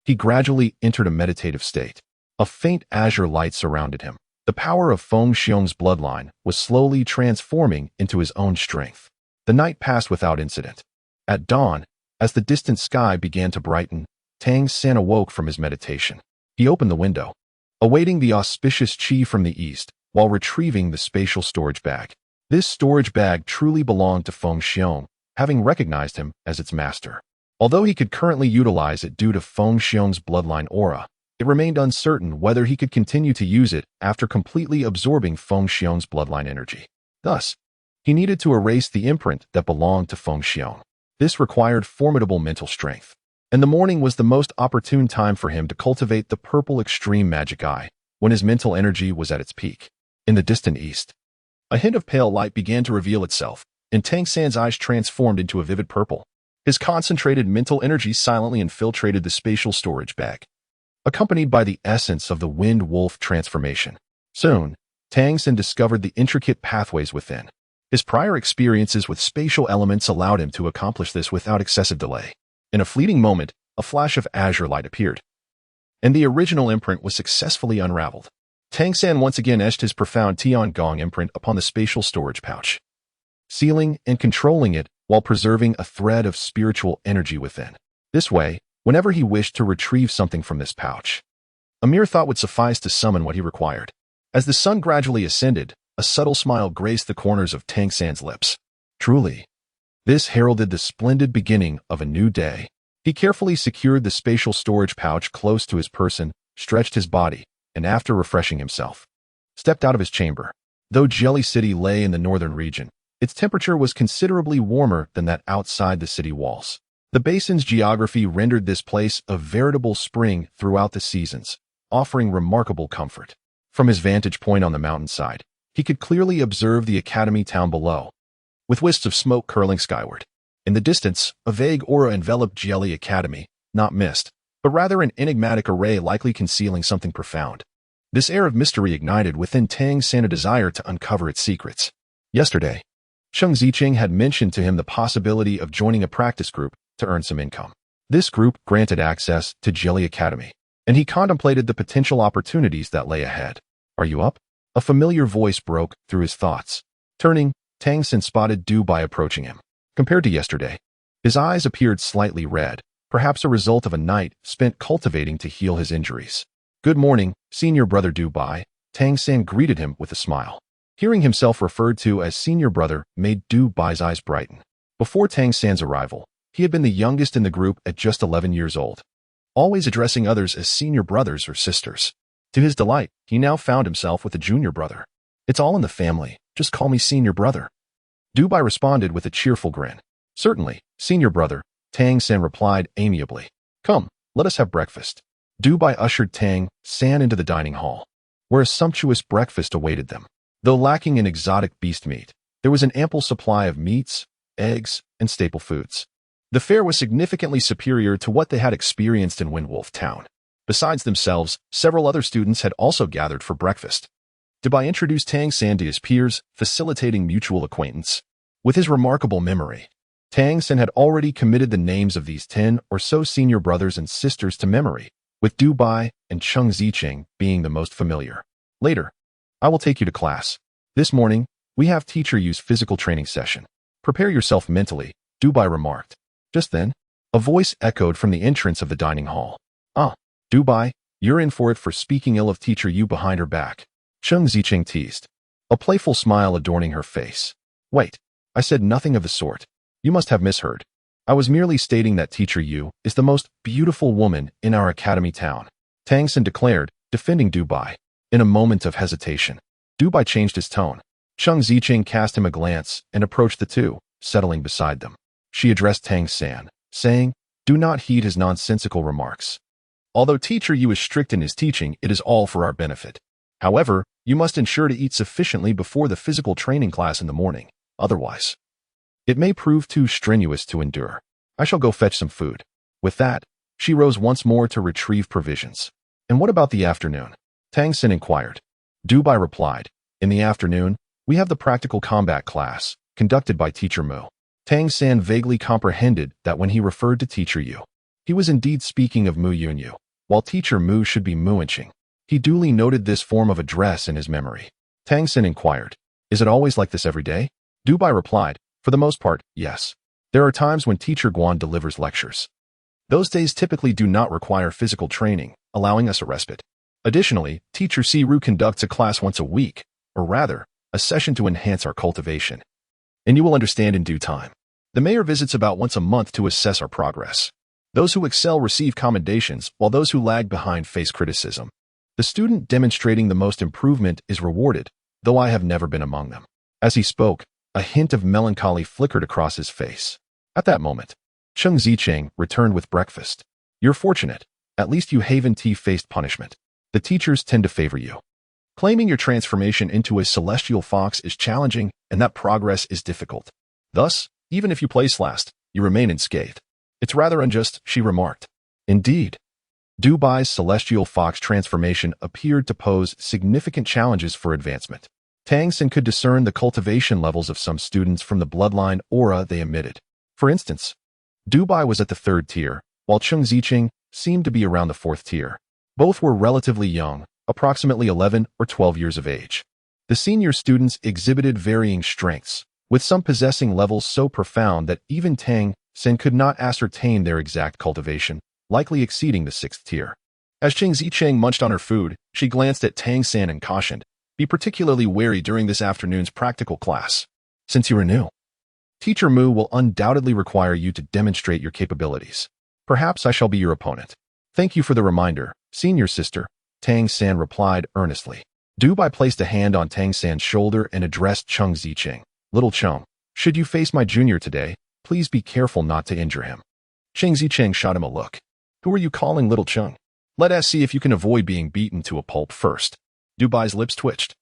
he gradually entered a meditative state. A faint azure light surrounded him. The power of Feng Xiong's bloodline was slowly transforming into his own strength. The night passed without incident. At dawn, as the distant sky began to brighten, Tang Xin awoke from his meditation. He opened the window, awaiting the auspicious qi from the east, while retrieving the spatial storage bag. This storage bag truly belonged to Feng Xiong, having recognized him as its master. Although he could currently utilize it due to Feng Xiong's bloodline aura, it remained uncertain whether he could continue to use it after completely absorbing Feng Xiong's bloodline energy. Thus, he needed to erase the imprint that belonged to Feng Xiong. This required formidable mental strength, and the morning was the most opportune time for him to cultivate the purple extreme magic eye, when his mental energy was at its peak. In the distant east, a hint of pale light began to reveal itself, and Tang Xin's eyes transformed into a vivid purple. His concentrated mental energy silently infiltrated the spatial storage bag, accompanied by the essence of the Wind Wolf transformation. Soon, Tang Xin discovered the intricate pathways within. His prior experiences with spatial elements allowed him to accomplish this without excessive delay. In a fleeting moment, a flash of azure light appeared, and the original imprint was successfully unraveled. Tang Xin once again etched his profound Tiangong imprint upon the spatial storage pouch, sealing and controlling it while preserving a thread of spiritual energy within. This way, whenever he wished to retrieve something from this pouch, a mere thought would suffice to summon what he required. As the sun gradually ascended, a subtle smile graced the corners of Tang Xin's lips. Truly, this heralded the splendid beginning of a new day. He carefully secured the spatial storage pouch close to his person, stretched his body, and after refreshing himself, stepped out of his chamber. Though Jelly City lay in the northern region, its temperature was considerably warmer than that outside the city walls. The basin's geography rendered this place a veritable spring throughout the seasons, offering remarkable comfort. From his vantage point on the mountainside, he could clearly observe the academy town below, with wisps of smoke curling skyward. In the distance, a vague aura enveloped Jelly Academy, not mist, but rather an enigmatic array likely concealing something profound. This air of mystery ignited within Tang Xin a desire to uncover its secrets. Yesterday, Sheng Ziqing had mentioned to him the possibility of joining a practice group to earn some income. This group granted access to Jelly Academy, and he contemplated the potential opportunities that lay ahead. "Are you up?" A familiar voice broke through his thoughts. Turning, Tang Xin spotted Dubai approaching him. Compared to yesterday, his eyes appeared slightly red, perhaps a result of a night spent cultivating to heal his injuries. "Good morning, senior brother Dubai," Tang Xin greeted him with a smile. Hearing himself referred to as senior brother made Dubai's eyes brighten. Before Tang Xin's arrival, he had been the youngest in the group at just 11 years old, always addressing others as senior brothers or sisters. To his delight, he now found himself with a junior brother. "It's all in the family, just call me senior brother." Dubai responded with a cheerful grin. "Certainly, senior brother," Tang Xin replied amiably. "Come, let us have breakfast." Dubai ushered Tang Xin into the dining hall, where a sumptuous breakfast awaited them. Though lacking in exotic beast meat, there was an ample supply of meats, eggs, and staple foods. The fare was significantly superior to what they had experienced in Windwolf Town. Besides themselves, several other students had also gathered for breakfast. Dubai introduced Tang Xin to his peers, facilitating mutual acquaintance. With his remarkable memory, Tang Xin had already committed the names of these 10 or so senior brothers and sisters to memory, with Dubai and Cheng Zicheng being the most familiar. Later, I will take you to class. This morning, we have teacher use physical training session. Prepare yourself mentally, Dubai remarked. Just then, a voice echoed from the entrance of the dining hall. Ah, Dubai, you're in for it for speaking ill of teacher Yu behind her back. Cheng Zicheng teased, a playful smile adorning her face. Wait, I said nothing of the sort. You must have misheard. I was merely stating that teacher Yu is the most beautiful woman in our academy town, Tang declared, defending Dubai. In a moment of hesitation, Dubai changed his tone. Cheng Zicheng cast him a glance and approached the two, settling beside them. She addressed Tang San, saying, do not heed his nonsensical remarks. Although teacher Yu is strict in his teaching, it is all for our benefit. However, you must ensure to eat sufficiently before the physical training class in the morning. Otherwise, it may prove too strenuous to endure. I shall go fetch some food. With that, she rose once more to retrieve provisions. And what about the afternoon? Tang San inquired. Dubai replied, in the afternoon, we have the practical combat class, conducted by teacher Mu. Tang San vaguely comprehended that when he referred to teacher Yu, he was indeed speaking of Mu Yunyu, while teacher Mu should be Mu Enching. He duly noted this form of address in his memory. Tang San inquired, is it always like this every day? Dubai replied, for the most part, yes. There are times when teacher Guan delivers lectures. Those days typically do not require physical training, allowing us a respite. Additionally, teacher Siru conducts a class once a week, or rather, a session to enhance our cultivation. And you will understand in due time. The mayor visits about once a month to assess our progress. Those who excel receive commendations, while those who lag behind face criticism. The student demonstrating the most improvement is rewarded, though I have never been among them. As he spoke, a hint of melancholy flickered across his face. At that moment, Cheng Zicheng returned with breakfast. You're fortunate. At least you haven't faced punishment. The teachers tend to favor you. Claiming your transformation into a celestial fox is challenging, and that progress is difficult. Thus, even if you place last, you remain unscathed. It's rather unjust, she remarked. Indeed. Dubai's celestial fox transformation appeared to pose significant challenges for advancement. Tang San could discern the cultivation levels of some students from the bloodline aura they emitted. For instance, Dubai was at the 3rd tier, while Cheng Zicheng seemed to be around the 4th tier. Both were relatively young, approximately 11 or 12 years of age. The senior students exhibited varying strengths, with some possessing levels so profound that even Tang San could not ascertain their exact cultivation, likely exceeding the 6th tier. As Cheng Zicheng munched on her food, she glanced at Tang San and cautioned, be particularly wary during this afternoon's practical class. Since you are new, Teacher Mu will undoubtedly require you to demonstrate your capabilities. Perhaps I shall be your opponent. Thank you for the reminder, senior sister, Tang San replied earnestly. Dubai placed a hand on Tang San's shoulder and addressed Cheng Zicheng. Little Cheng, should you face my junior today, please be careful not to injure him. Cheng Zicheng shot him a look. Who are you calling Little Cheng? Let us see if you can avoid being beaten to a pulp first. Dubai's lips twitched.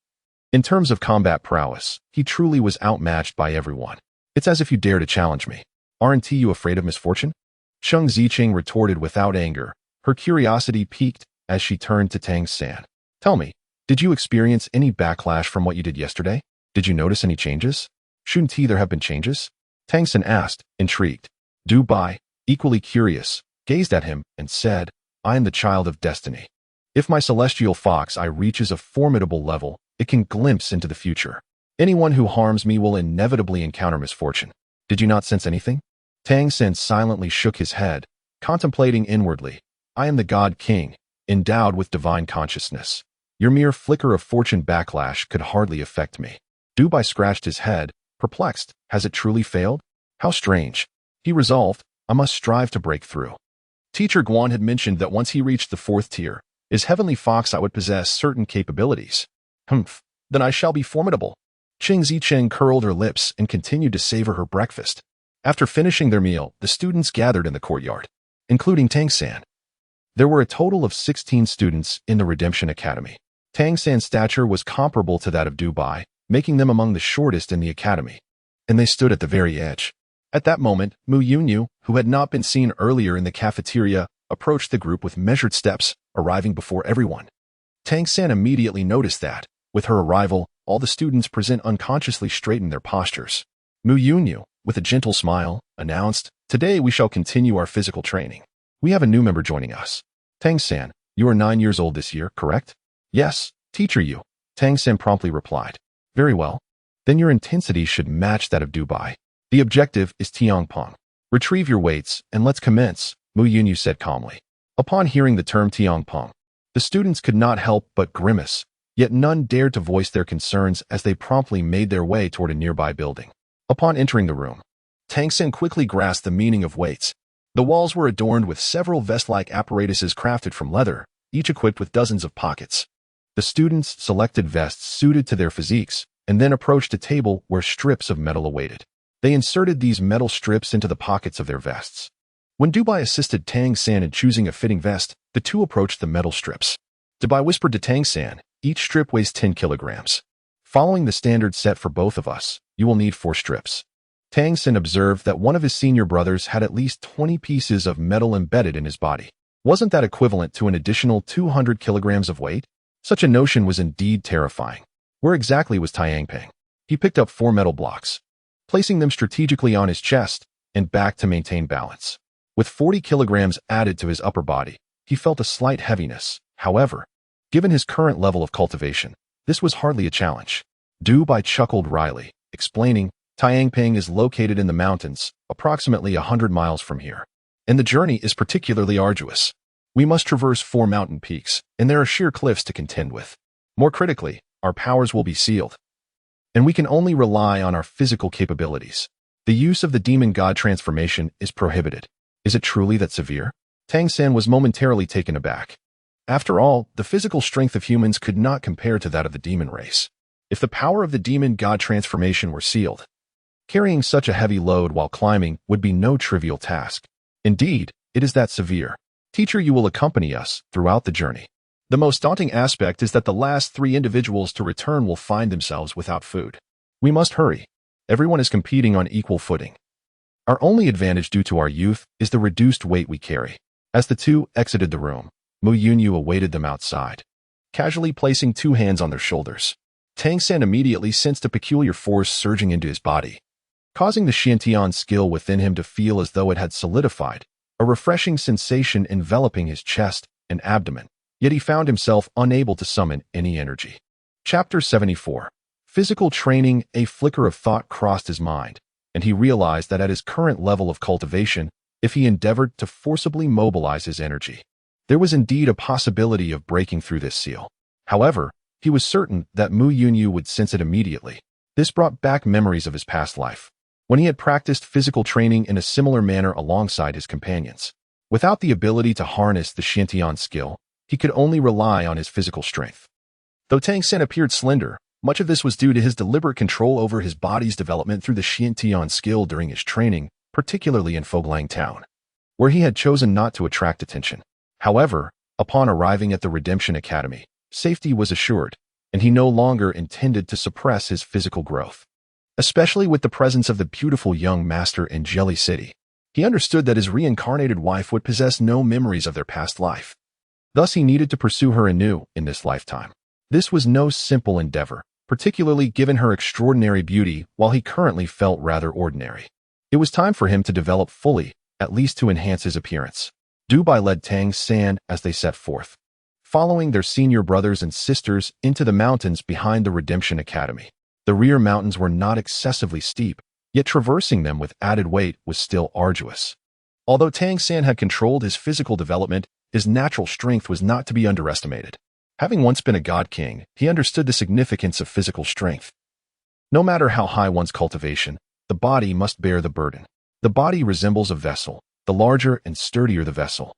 In terms of combat prowess, he truly was outmatched by everyone. It's as if you dare to challenge me. Aren't you afraid of misfortune? Cheng Zicheng retorted without anger. Her curiosity piqued as she turned to Tang San. Tell me, did you experience any backlash from what you did yesterday? Did you notice any changes? Shouldn't there have been changes? Tang San asked, intrigued. Dubai, equally curious, gazed at him and said, I am the child of destiny. If my celestial fox eye reaches a formidable level, it can glimpse into the future. Anyone who harms me will inevitably encounter misfortune. Did you not sense anything? Tang San silently shook his head, contemplating inwardly. I am the God King, endowed with divine consciousness. Your mere flicker of fortune backlash could hardly affect me. Dubai scratched his head, perplexed. Has it truly failed? How strange. He resolved, I must strive to break through. Teacher Guan had mentioned that once he reached the 4th tier, his heavenly fox I would possess certain capabilities. Then I shall be formidable. Cheng Zicheng curled her lips and continued to savor her breakfast. After finishing their meal, the students gathered in the courtyard, including Tang San. There were a total of 16 students in the Redemption Academy. Tang San's stature was comparable to that of Dubai, making them among the shortest in the academy. And they stood at the very edge. At that moment, Mu Yunyu, who had not been seen earlier in the cafeteria, approached the group with measured steps, arriving before everyone. Tang San immediately noticed that, with her arrival, all the students present unconsciously straightened their postures. Mu Yunyu, with a gentle smile, announced, Today we shall continue our physical training. We have a new member joining us. Tang-san, you are 9 years old this year, correct? Yes, teacher you. Tang-san promptly replied. Very well. Then your intensity should match that of Dubai. The objective is Tiangpong. Retrieve your weights, and let's commence, Mu Yunyu said calmly. Upon hearing the term Tiangpong, the students could not help but grimace, yet none dared to voice their concerns as they promptly made their way toward a nearby building. Upon entering the room, Tang-san quickly grasped the meaning of weights. The walls were adorned with several vest-like apparatuses crafted from leather, each equipped with dozens of pockets. The students selected vests suited to their physiques, and then approached a table where strips of metal awaited. They inserted these metal strips into the pockets of their vests. When Dubai assisted Tang-san in choosing a fitting vest, the two approached the metal strips. Dubai whispered to Tang-san, each strip weighs 10 kilograms. Following the standard set for both of us, you will need 4 strips. Tang-san observed that one of his senior brothers had at least 20 pieces of metal embedded in his body. Wasn't that equivalent to an additional 200 kilograms of weight? Such a notion was indeed terrifying. Where exactly was Tiangpeng? He picked up 4 metal blocks, placing them strategically on his chest and back to maintain balance. With 40 kilograms added to his upper body, he felt a slight heaviness. However, given his current level of cultivation, this was hardly a challenge. Dubai chuckled wryly, explaining, Tiangpeng is located in the mountains, approximately 100 miles from here, and the journey is particularly arduous. We must traverse 4 mountain peaks, and there are sheer cliffs to contend with. More critically, our powers will be sealed, and we can only rely on our physical capabilities. The use of the demon god transformation is prohibited. Is it truly that severe? Tang-san was momentarily taken aback. After all, the physical strength of humans could not compare to that of the demon race. If the power of the demon god transformation were sealed, carrying such a heavy load while climbing would be no trivial task. Indeed, it is that severe. Teacher, you will accompany us throughout the journey. The most daunting aspect is that the last 3 individuals to return will find themselves without food. We must hurry. Everyone is competing on equal footing. Our only advantage due to our youth is the reduced weight we carry. As the two exited the room, Mu Yunyu awaited them outside, casually placing 2 hands on their shoulders. Tang-san immediately sensed a peculiar force surging into his body, causing the Xiantian skill within him to feel as though it had solidified, a refreshing sensation enveloping his chest and abdomen, yet he found himself unable to summon any energy. Chapter 74. Physical training. A flicker of thought crossed his mind, and he realized that at his current level of cultivation, if he endeavored to forcibly mobilize his energy, there was indeed a possibility of breaking through this seal. However, he was certain that Mu Yunyu would sense it immediately. This brought back memories of his past life, when he had practiced physical training in a similar manner alongside his companions. Without the ability to harness the Xiantian skill, he could only rely on his physical strength. Though Tang-san appeared slender, much of this was due to his deliberate control over his body's development through the Xiantian skill during his training, particularly in Foglang Town, where he had chosen not to attract attention. However, upon arriving at the Redemption Academy, safety was assured, and he no longer intended to suppress his physical growth. Especially with the presence of the beautiful young master in Jelly City, he understood that his reincarnated wife would possess no memories of their past life. Thus he needed to pursue her anew in this lifetime. This was no simple endeavor, particularly given her extraordinary beauty, while he currently felt rather ordinary. It was time for him to develop fully, at least to enhance his appearance. Dubai led Tang-san as they set forth, following their senior brothers and sisters into the mountains behind the Redemption Academy. The rear mountains were not excessively steep, yet traversing them with added weight was still arduous. Although Tang-san had controlled his physical development, his natural strength was not to be underestimated. Having once been a god king, he understood the significance of physical strength. No matter how high one's cultivation, the body must bear the burden. The body resembles a vessel. The larger and sturdier the vessel,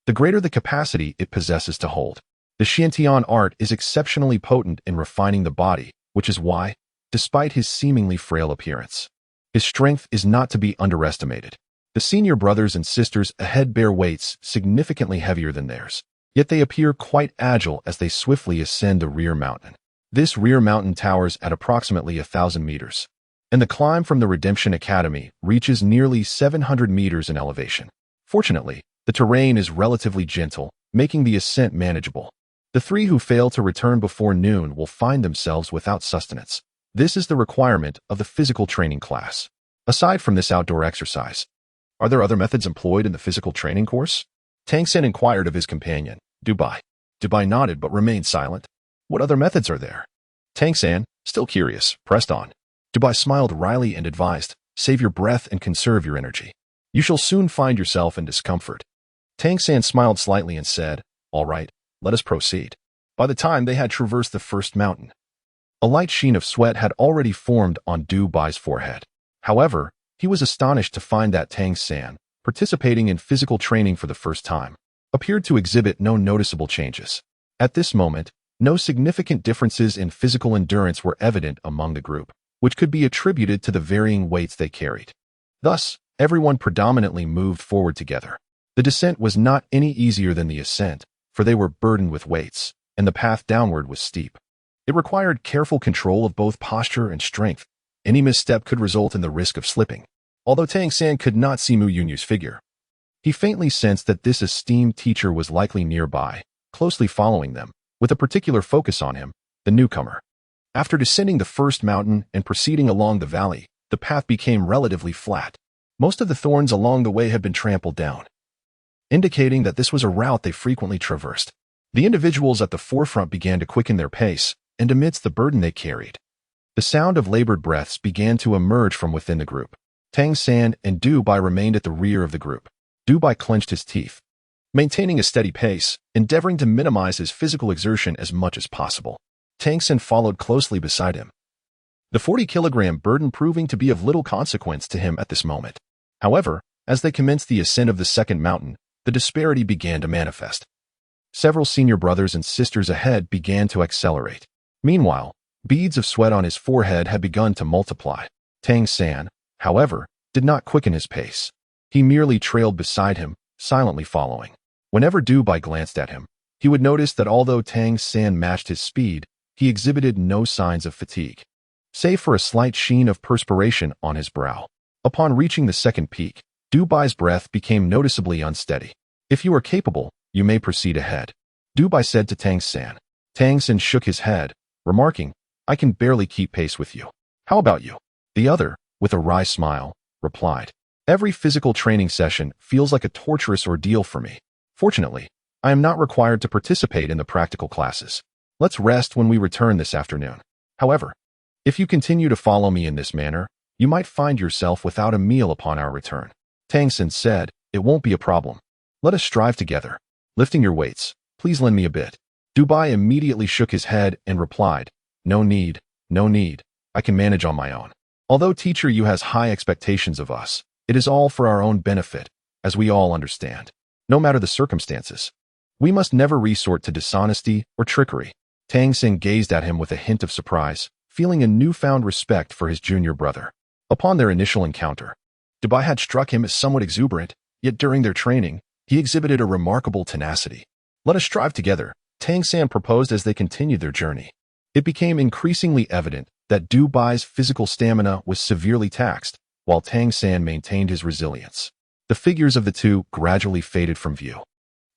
the greater the capacity it possesses to hold. The Xiantian art is exceptionally potent in refining the body, which is why, despite his seemingly frail appearance, his strength is not to be underestimated. The senior brothers and sisters ahead bear weights significantly heavier than theirs, yet they appear quite agile as they swiftly ascend the rear mountain. This rear mountain towers at approximately 1,000 meters, and the climb from the Redemption Academy reaches nearly 700 meters in elevation. Fortunately, the terrain is relatively gentle, making the ascent manageable. The 3 who fail to return before noon will find themselves without sustenance. This is the requirement of the physical training class. Aside from this outdoor exercise, are there other methods employed in the physical training course? Tang San inquired of his companion, Dubai. Dubai nodded but remained silent. What other methods are there? Tang San, still curious, pressed on. Dubai smiled wryly and advised, save your breath and conserve your energy. You shall soon find yourself in discomfort. Tang San smiled slightly and said, all right, let us proceed. By the time they had traversed the first mountain, a light sheen of sweat had already formed on Dubai's forehead. However, he was astonished to find that Tang San, participating in physical training for the first time, appeared to exhibit no noticeable changes. At this moment, no significant differences in physical endurance were evident among the group, which could be attributed to the varying weights they carried. Thus, everyone predominantly moved forward together. The descent was not any easier than the ascent, for they were burdened with weights, and the path downward was steep. It required careful control of both posture and strength. Any misstep could result in the risk of slipping. Although Tang San could not see Mu Yunyu's figure, he faintly sensed that this esteemed teacher was likely nearby, closely following them, with a particular focus on him, the newcomer. After descending the first mountain and proceeding along the valley, the path became relatively flat. Most of the thorns along the way had been trampled down, indicating that this was a route they frequently traversed. The individuals at the forefront began to quicken their pace, and amidst the burden they carried, the sound of labored breaths began to emerge from within the group. Tang San and Dubai remained at the rear of the group. Dubai clenched his teeth, maintaining a steady pace, endeavoring to minimize his physical exertion as much as possible. Tang San followed closely beside him, the 40-kilogram burden proving to be of little consequence to him at this moment. However, as they commenced the ascent of the second mountain, the disparity began to manifest. Several senior brothers and sisters ahead began to accelerate. Meanwhile, beads of sweat on his forehead had begun to multiply. Tang San, however, did not quicken his pace. He merely trailed beside him, silently following. Whenever Dubai glanced at him, he would notice that although Tang San matched his speed, he exhibited no signs of fatigue, save for a slight sheen of perspiration on his brow. Upon reaching the second peak, Dubai's breath became noticeably unsteady. If you are capable, you may proceed ahead, Dubai said to Tang San. Tang San shook his head, remarking, I can barely keep pace with you. How about you? The other, with a wry smile, replied, every physical training session feels like a torturous ordeal for me. Fortunately, I am not required to participate in the practical classes. Let's rest when we return this afternoon. However, if you continue to follow me in this manner, you might find yourself without a meal upon our return. Tang San said, it won't be a problem. Let us strive together. Lifting your weights, please lend me a bit. Dubai immediately shook his head and replied, no need, no need. I can manage on my own. Although teacher Yu has high expectations of us, it is all for our own benefit, as we all understand. No matter the circumstances, we must never resort to dishonesty or trickery. Tang San gazed at him with a hint of surprise, feeling a newfound respect for his junior brother. Upon their initial encounter, Dubai had struck him as somewhat exuberant, yet during their training, he exhibited a remarkable tenacity. Let us strive together, Tang San proposed as they continued their journey. It became increasingly evident that Dubai's physical stamina was severely taxed, while Tang San maintained his resilience. The figures of the two gradually faded from view,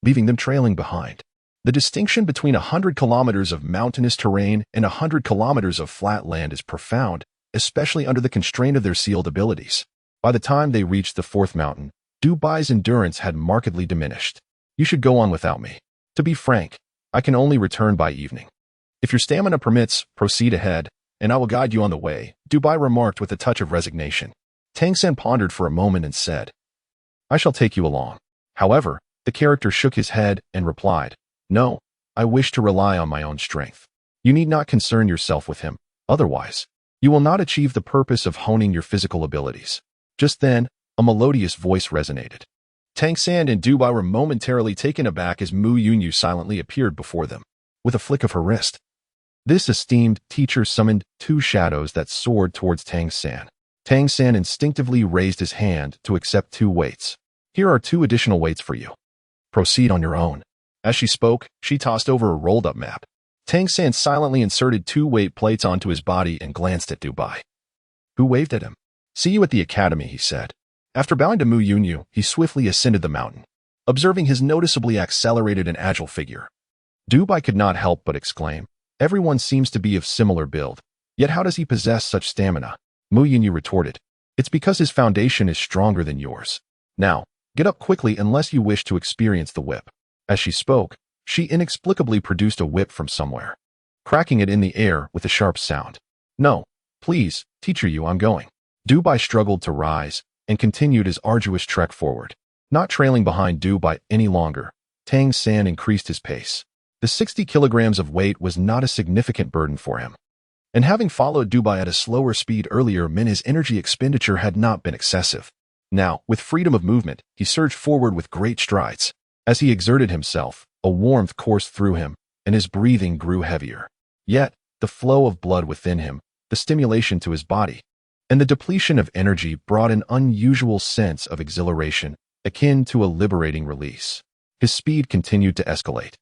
leaving them trailing behind. The distinction between 100 kilometers of mountainous terrain and 100 kilometers of flat land is profound, especially under the constraint of their sealed abilities. By the time they reached the fourth mountain, Dubai's endurance had markedly diminished. You should go on without me. To be frank, I can only return by evening. If your stamina permits, proceed ahead, and I will guide you on the way, Dubai remarked with a touch of resignation. Tang San pondered for a moment and said, I shall take you along. However, the character shook his head and replied, no, I wish to rely on my own strength. You need not concern yourself with him, otherwise, you will not achieve the purpose of honing your physical abilities. Just then, a melodious voice resonated. Tang San and Dubai were momentarily taken aback as Mu Yunyu silently appeared before them, with a flick of her wrist. This esteemed teacher summoned two shadows that soared towards Tang San. Tang San instinctively raised his hand to accept 2 weights. Here are 2 additional weights for you. Proceed on your own. As she spoke, she tossed over a rolled-up map. Tang San silently inserted 2 weight plates onto his body and glanced at Dubai, who waved at him. See you at the academy, he said. After bowing to Mu Yunyu, he swiftly ascended the mountain, observing his noticeably accelerated and agile figure. Dubai could not help but exclaim, everyone seems to be of similar build, yet how does he possess such stamina? Mu Yunyu retorted, it's because his foundation is stronger than yours. Now, Get up quickly unless you wish to experience the whip. As she spoke, she inexplicably produced a whip from somewhere, cracking it in the air with a sharp sound. No, please, teacher you, I'm going. Dubai struggled to rise and continued his arduous trek forward. Not trailing behind Dubai any longer, Tang San increased his pace. The 60 kilograms of weight was not a significant burden for him. And having followed Dubai at a slower speed earlier meant his energy expenditure had not been excessive. Now, with freedom of movement, he surged forward with great strides. As he exerted himself, a warmth coursed through him, and his breathing grew heavier. Yet, the flow of blood within him, the stimulation to his body, and the depletion of energy brought an unusual sense of exhilaration, akin to a liberating release. His speed continued to escalate,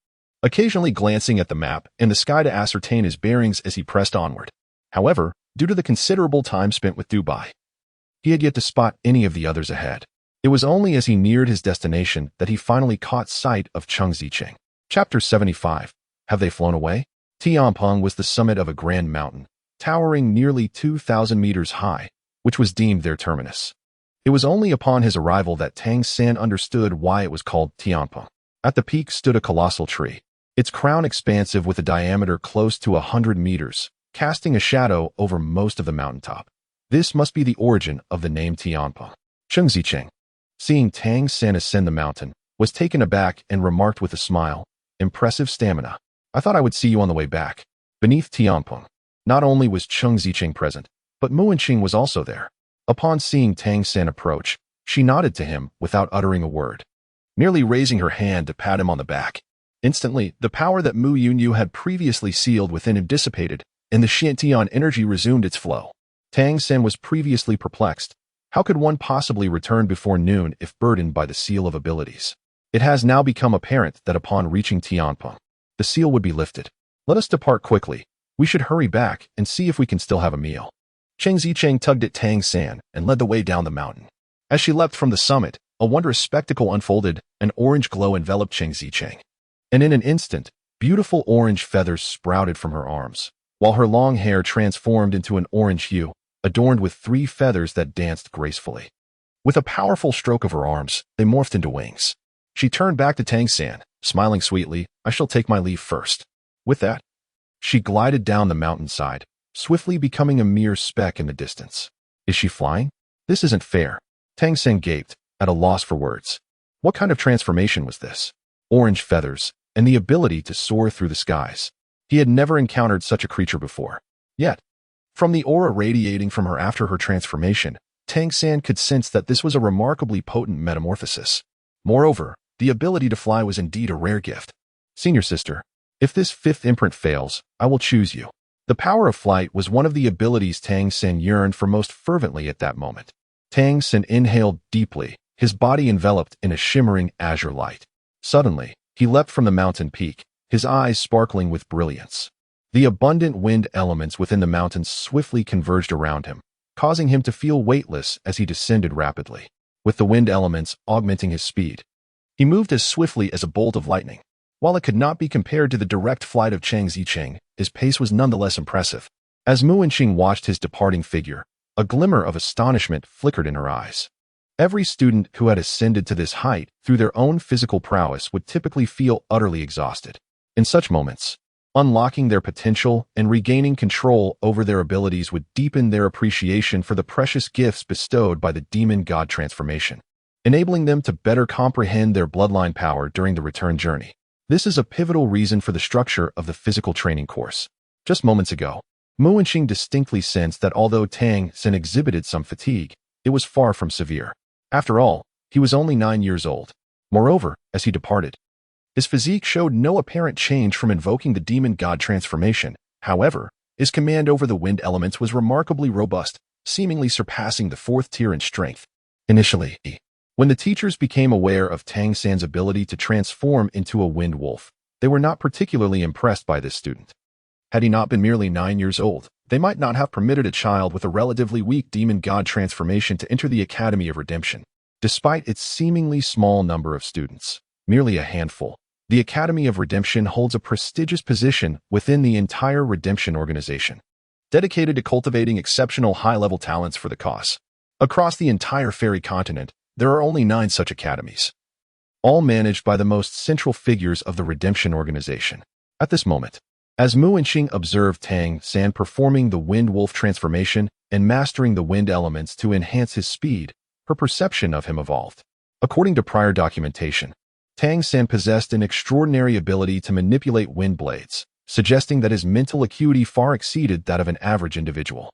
occasionally glancing at the map and the sky to ascertain his bearings as he pressed onward. However, due to the considerable time spent with Dubai, he had yet to spot any of the others ahead. It was only as he neared his destination that he finally caught sight of Chengxicheng. Chapter 75. Have they flown away? Tianpeng was the summit of a grand mountain, towering nearly 2,000 meters high, which was deemed their terminus. It was only upon his arrival that Tang San understood why it was called Tianpeng. At the peak stood a colossal tree, its crown expansive with a diameter close to 100 meters, casting a shadow over most of the mountaintop. This must be the origin of the name Tianpeng. Chengxicheng, seeing Tang San ascend the mountain, was taken aback and remarked with a smile, "Impressive stamina. I thought I would see you on the way back." Beneath Tianpeng, not only was Chengxicheng present, but Muanqing was also there. Upon seeing Tang San approach, she nodded to him without uttering a word, merely raising her hand to pat him on the back. Instantly, the power that Mu Yunyu had previously sealed within him dissipated, and the Xiantian energy resumed its flow. Tang San was previously perplexed. How could one possibly return before noon if burdened by the seal of abilities? It has now become apparent that upon reaching Tianpeng, the seal would be lifted. Let us depart quickly. We should hurry back and see if we can still have a meal. Chengxicheng tugged at Tang San and led the way down the mountain. As she leapt from the summit, a wondrous spectacle unfolded. An orange glow enveloped Chengxicheng, and in an instant, beautiful orange feathers sprouted from her arms, while her long hair transformed into an orange hue, adorned with 3 feathers that danced gracefully. With a powerful stroke of her arms, they morphed into wings. She turned back to Tang San, smiling sweetly. "I shall take my leave first." With that, she glided down the mountainside, swiftly becoming a mere speck in the distance. Is she flying? This isn't fair. Tang San gaped, at a loss for words. What kind of transformation was this? Orange feathers, and the ability to soar through the skies. He had never encountered such a creature before. Yet, from the aura radiating from her after her transformation, Tang San could sense that this was a remarkably potent metamorphosis. Moreover, the ability to fly was indeed a rare gift. Senior sister, if this 5th imprint fails, I will choose you. The power of flight was one of the abilities Tang San yearned for most fervently at that moment. Tang San inhaled deeply, his body enveloped in a shimmering azure light. Suddenly, he leapt from the mountain peak, his eyes sparkling with brilliance. The abundant wind elements within the mountains swiftly converged around him, causing him to feel weightless as he descended rapidly. With the wind elements augmenting his speed, he moved as swiftly as a bolt of lightning. While it could not be compared to the direct flight of Chengxicheng, his pace was nonetheless impressive. As Muanqing watched his departing figure, a glimmer of astonishment flickered in her eyes. Every student who had ascended to this height through their own physical prowess would typically feel utterly exhausted. In such moments, unlocking their potential and regaining control over their abilities would deepen their appreciation for the precious gifts bestowed by the demon god transformation, enabling them to better comprehend their bloodline power during the return journey. This is a pivotal reason for the structure of the physical training course. Just moments ago, Muanqing distinctly sensed that although Tang San exhibited some fatigue, it was far from severe. After all, he was only 9 years old. Moreover, as he departed, his physique showed no apparent change from invoking the demon god transformation. However, his command over the wind elements was remarkably robust, seemingly surpassing the 4th tier in strength. Initially, when the teachers became aware of Tang San's ability to transform into a wind wolf, they were not particularly impressed by this student. Had he not been merely 9 years old, they might not have permitted a child with a relatively weak demon god transformation to enter the Academy of Redemption. Despite its seemingly small number of students, merely a handful, the Academy of Redemption holds a prestigious position within the entire Redemption organization, dedicated to cultivating exceptional high-level talents for the cause. Across the entire fairy continent, There are only 9 such academies, all managed by the most central figures of the Redemption Organization. At this moment, as Mu and Xing observed Tang San performing the Wind Wolf transformation and mastering the wind elements to enhance his speed, her perception of him evolved. According to prior documentation, Tang San possessed an extraordinary ability to manipulate wind blades, suggesting that his mental acuity far exceeded that of an average individual.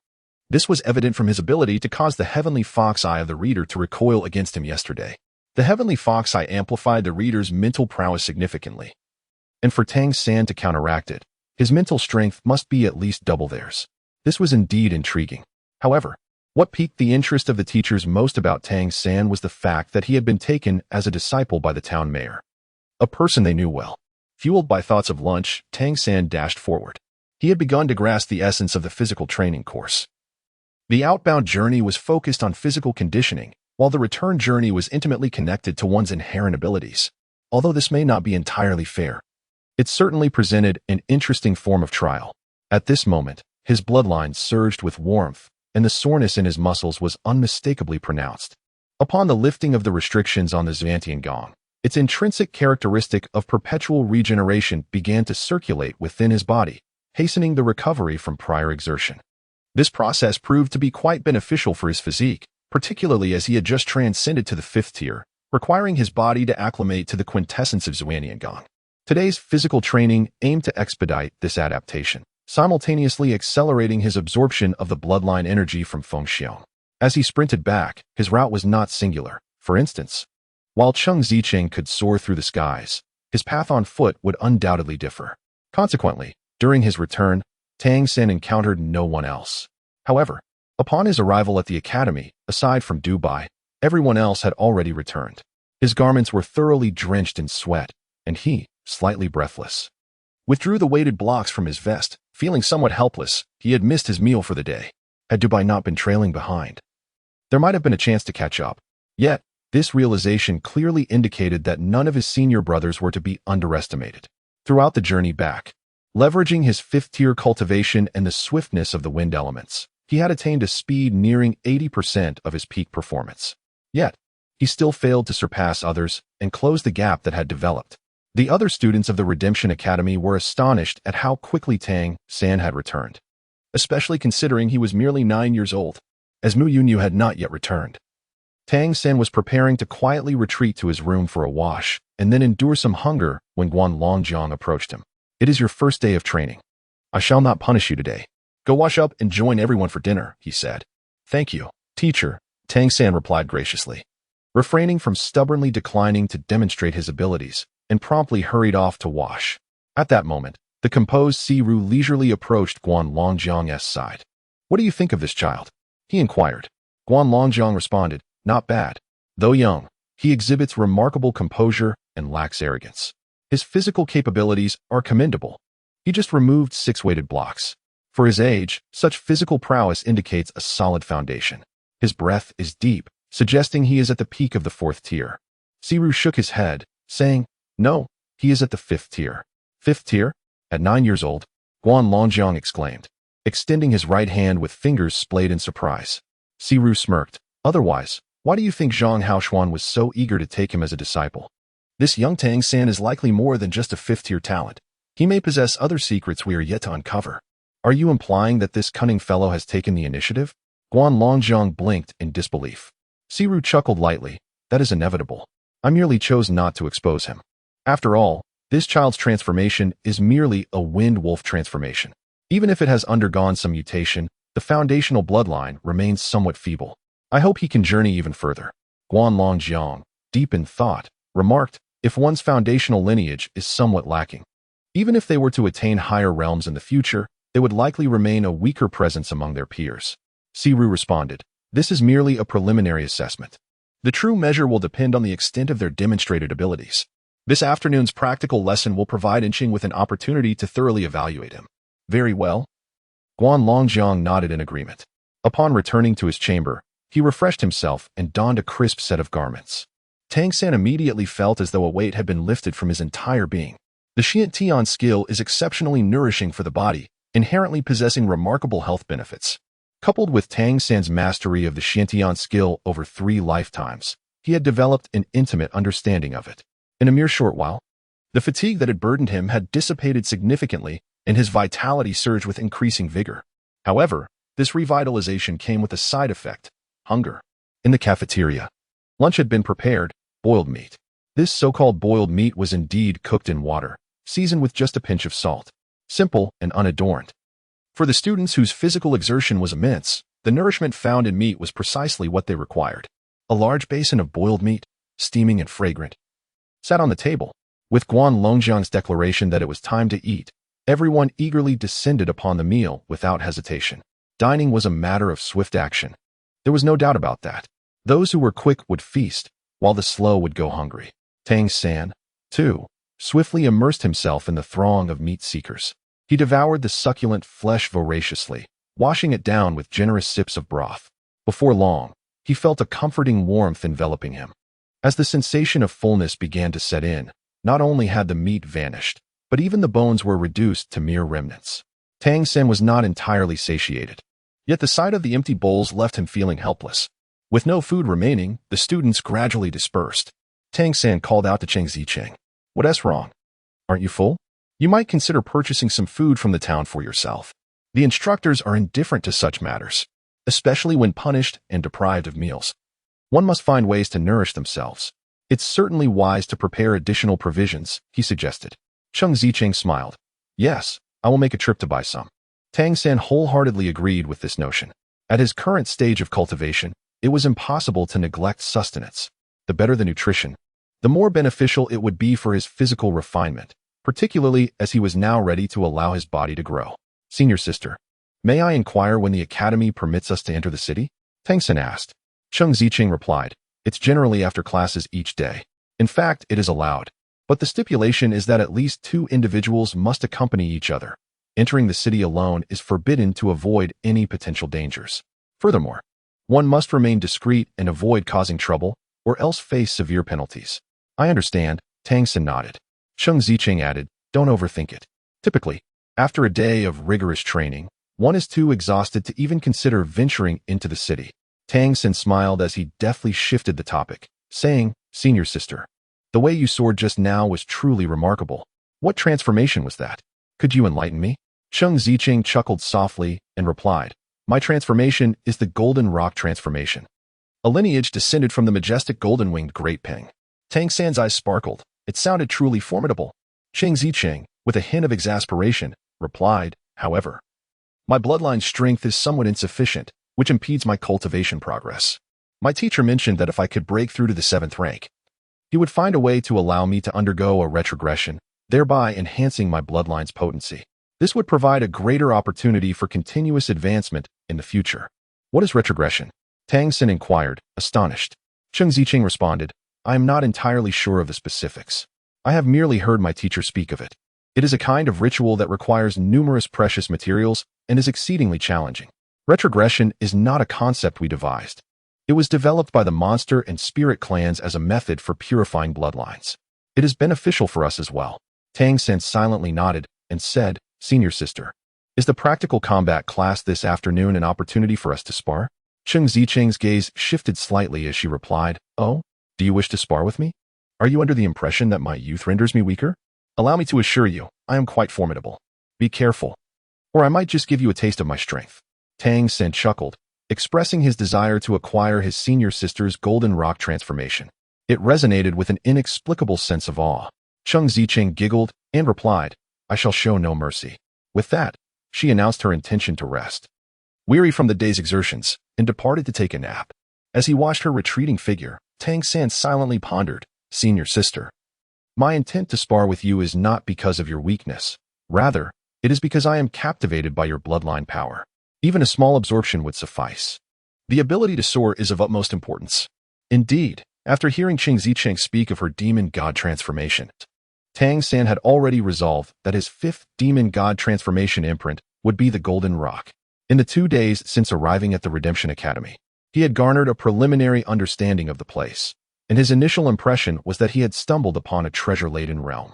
This was evident from his ability to cause the heavenly fox eye of the reader to recoil against him yesterday. The heavenly fox eye amplified the reader's mental prowess significantly, and for Tang San to counteract it, his mental strength must be at least double theirs. This was indeed intriguing. However, what piqued the interest of the teachers most about Tang San was the fact that he had been taken as a disciple by the town mayor, a person they knew well. Fueled by thoughts of lunch, Tang San dashed forward. He had begun to grasp the essence of the physical training course. The outbound journey was focused on physical conditioning, while the return journey was intimately connected to one's inherent abilities. Although this may not be entirely fair, it certainly presented an interesting form of trial. At this moment, his bloodline surged with warmth, and the soreness in his muscles was unmistakably pronounced. Upon the lifting of the restrictions on the Xuantian Gong, its intrinsic characteristic of perpetual regeneration began to circulate within his body, hastening the recovery from prior exertion. This process proved to be quite beneficial for his physique, particularly as he had just transcended to the 5th tier, requiring his body to acclimate to the quintessence of Xuantian Gong. Today's physical training aimed to expedite this adaptation, simultaneously accelerating his absorption of the bloodline energy from Feng Xiong. As he sprinted back, his route was not singular. For instance, while Cheng Zicheng could soar through the skies, his path on foot would undoubtedly differ. Consequently, during his return, Tang San encountered no one else. However, upon his arrival at the academy, aside from Dubai, everyone else had already returned. His garments were thoroughly drenched in sweat, and he, slightly breathless, withdrew the weighted blocks from his vest. Feeling somewhat helpless, he had missed his meal for the day. Had Dubai not been trailing behind, there might have been a chance to catch up. Yet, this realization clearly indicated that none of his senior brothers were to be underestimated. Throughout the journey back, leveraging his 5th-tier cultivation and the swiftness of the wind elements, he had attained a speed nearing 80% of his peak performance. Yet, he still failed to surpass others and close the gap that had developed. The other students of the Redemption Academy were astonished at how quickly Tang San had returned, especially considering he was merely 9 years old, as Mu Yunyu had not yet returned. Tang San was preparing to quietly retreat to his room for a wash and then endure some hunger when Guan Longjiang approached him. "It is your first day of training. I shall not punish you today. Go wash up and join everyone for dinner," he said. "Thank you, teacher," Tang San replied graciously, refraining from stubbornly declining to demonstrate his abilities, and promptly hurried off to wash. At that moment, the composed Siru leisurely approached Guan Longjiang's side. "What do you think of this child?" he inquired. Guan Longjiang responded, "Not bad. Though young, he exhibits remarkable composure and lacks arrogance. His physical capabilities are commendable. He just removed 6 weighted blocks. For his age, such physical prowess indicates a solid foundation. His breath is deep, suggesting he is at the peak of the 4th tier." Siru shook his head, saying, "No, he is at the 5th tier." "5th tier? At 9 years old?" Guan Longjiang exclaimed, extending his right hand with fingers splayed in surprise. Siru smirked. "Otherwise, why do you think Zhang Haoxuan was so eager to take him as a disciple? This young Tang San is likely more than just a 5th-tier talent. He may possess other secrets we are yet to uncover. Are you implying that this cunning fellow has taken the initiative?" Guan Longjiang blinked in disbelief. Siru chuckled lightly. "That is inevitable. I merely chose not to expose him. After all, this child's transformation is merely a wind wolf transformation. Even if it has undergone some mutation, the foundational bloodline remains somewhat feeble. I hope he can journey even further." Guan Longjiang, deep in thought, remarked, "If one's foundational lineage is somewhat lacking, even if they were to attain higher realms in the future, they would likely remain a weaker presence among their peers." Siru responded, "This is merely a preliminary assessment. The true measure will depend on the extent of their demonstrated abilities. This afternoon's practical lesson will provide Inqing with an opportunity to thoroughly evaluate him." "Very well." Guan Longjiang nodded in agreement. Upon returning to his chamber, he refreshed himself and donned a crisp set of garments. Tang San immediately felt as though a weight had been lifted from his entire being. The Xiantian skill is exceptionally nourishing for the body, inherently possessing remarkable health benefits. Coupled with Tang San's mastery of the Xiantian skill over 3 lifetimes, he had developed an intimate understanding of it. In a mere short while, the fatigue that had burdened him had dissipated significantly, and his vitality surged with increasing vigor. However, this revitalization came with a side effect: hunger. In the cafeteria, lunch had been prepared: boiled meat. This so-called boiled meat was indeed cooked in water, seasoned with just a pinch of salt. Simple and unadorned. For the students whose physical exertion was immense, the nourishment found in meat was precisely what they required. A large basin of boiled meat, steaming and fragrant, sat on the table. With Guan Longjiang's declaration that it was time to eat, everyone eagerly descended upon the meal without hesitation. Dining was a matter of swift action. There was no doubt about that. Those who were quick would feast, while the slow would go hungry. Tang San, too, swiftly immersed himself in the throng of meat seekers. He devoured the succulent flesh voraciously, washing it down with generous sips of broth. Before long, he felt a comforting warmth enveloping him. As the sensation of fullness began to set in, not only had the meat vanished, but even the bones were reduced to mere remnants. Tang San was not entirely satiated. Yet the sight of the empty bowls left him feeling helpless. With no food remaining, the students gradually dispersed. Tang San called out to Cheng Zicheng. "What's wrong? Aren't you full? You might consider purchasing some food from the town for yourself." The instructors are indifferent to such matters, especially when punished and deprived of meals. One must find ways to nourish themselves. It's certainly wise to prepare additional provisions, he suggested. Cheng Zicheng smiled. "Yes, I will make a trip to buy some." Tang San wholeheartedly agreed with this notion. At his current stage of cultivation, it was impossible to neglect sustenance. The better the nutrition, the more beneficial it would be for his physical refinement, particularly as he was now ready to allow his body to grow. "Senior sister, may I inquire when the academy permits us to enter the city?" Tang San asked. Cheng Zicheng replied, "It's generally after classes each day. In fact, it is allowed. But the stipulation is that at least 2 individuals must accompany each other. Entering the city alone is forbidden to avoid any potential dangers. Furthermore, one must remain discreet and avoid causing trouble, or else face severe penalties." "I understand," Tang San nodded. Cheng Zicheng added, "Don't overthink it. Typically, after a day of rigorous training, one is too exhausted to even consider venturing into the city." Tang San smiled as he deftly shifted the topic, saying, "Senior sister, the way you soared just now was truly remarkable. What transformation was that? Could you enlighten me?" Cheng Zicheng chuckled softly and replied, "My transformation is the Golden Rock transformation, a lineage descended from the majestic golden-winged Great Peng." Tang San's eyes sparkled. It sounded truly formidable. Cheng Zicheng, with a hint of exasperation, replied, "However, my bloodline's strength is somewhat insufficient, which impedes my cultivation progress. My teacher mentioned that if I could break through to the 7th rank, he would find a way to allow me to undergo a retrogression, thereby enhancing my bloodline's potency. This would provide a greater opportunity for continuous advancement in the future." "What is retrogression?" Tang San inquired, astonished. Cheng Zicheng responded, "I am not entirely sure of the specifics. I have merely heard my teacher speak of it. It is a kind of ritual that requires numerous precious materials and is exceedingly challenging. Retrogression is not a concept we devised. It was developed by the monster and spirit clans as a method for purifying bloodlines. It is beneficial for us as well." Tang San silently nodded and said, "Senior sister, is the practical combat class this afternoon an opportunity for us to spar?" Cheng Zicheng's gaze shifted slightly as she replied, "Oh, do you wish to spar with me? Are you under the impression that my youth renders me weaker? Allow me to assure you, I am quite formidable. Be careful, or I might just give you a taste of my strength." Tang San chuckled, expressing his desire to acquire his senior sister's Golden Rock transformation. It resonated with an inexplicable sense of awe. Cheng Zicheng giggled and replied, "I shall show no mercy." With that, she announced her intention to rest, weary from the day's exertions, and departed to take a nap. As he watched her retreating figure, Tang San silently pondered, "Senior sister, my intent to spar with you is not because of your weakness. Rather, it is because I am captivated by your bloodline power. Even a small absorption would suffice. The ability to soar is of utmost importance." Indeed, after hearing Cheng Zicheng speak of her demon god transformation, Tang San had already resolved that his 5th demon god transformation imprint would be the Golden Rock. In the 2 days since arriving at the Redemption Academy, he had garnered a preliminary understanding of the place, and his initial impression was that he had stumbled upon a treasure-laden realm.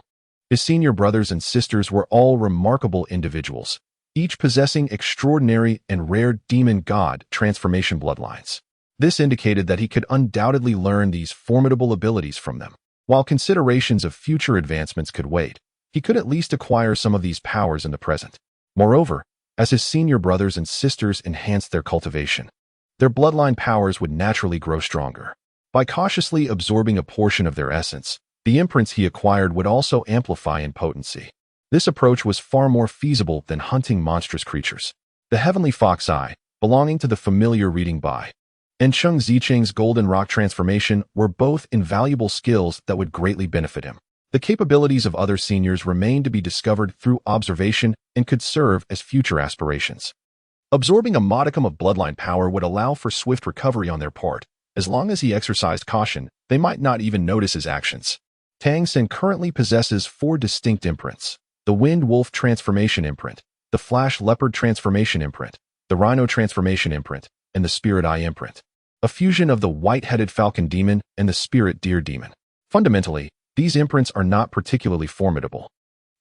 His senior brothers and sisters were all remarkable individuals, each possessing extraordinary and rare demon god transformation bloodlines. This indicated that he could undoubtedly learn these formidable abilities from them. While considerations of future advancements could wait, he could at least acquire some of these powers in the present. Moreover, as his senior brothers and sisters enhanced their cultivation, their bloodline powers would naturally grow stronger. By cautiously absorbing a portion of their essence, the imprints he acquired would also amplify in potency. This approach was far more feasible than hunting monstrous creatures. The heavenly fox eye, belonging to the familiar reading by, and Cheng Zicheng's golden rock transformation were both invaluable skills that would greatly benefit him. The capabilities of other seniors remained to be discovered through observation and could serve as future aspirations. Absorbing a modicum of bloodline power would allow for swift recovery on their part. As long as he exercised caution, they might not even notice his actions. Tang Sen currently possesses 4 distinct imprints: the Wind Wolf Transformation Imprint, the Flash Leopard Transformation Imprint, the Rhino Transformation Imprint, and the Spirit Eye Imprint, a fusion of the White-Headed Falcon Demon and the Spirit Deer Demon. Fundamentally, these imprints are not particularly formidable,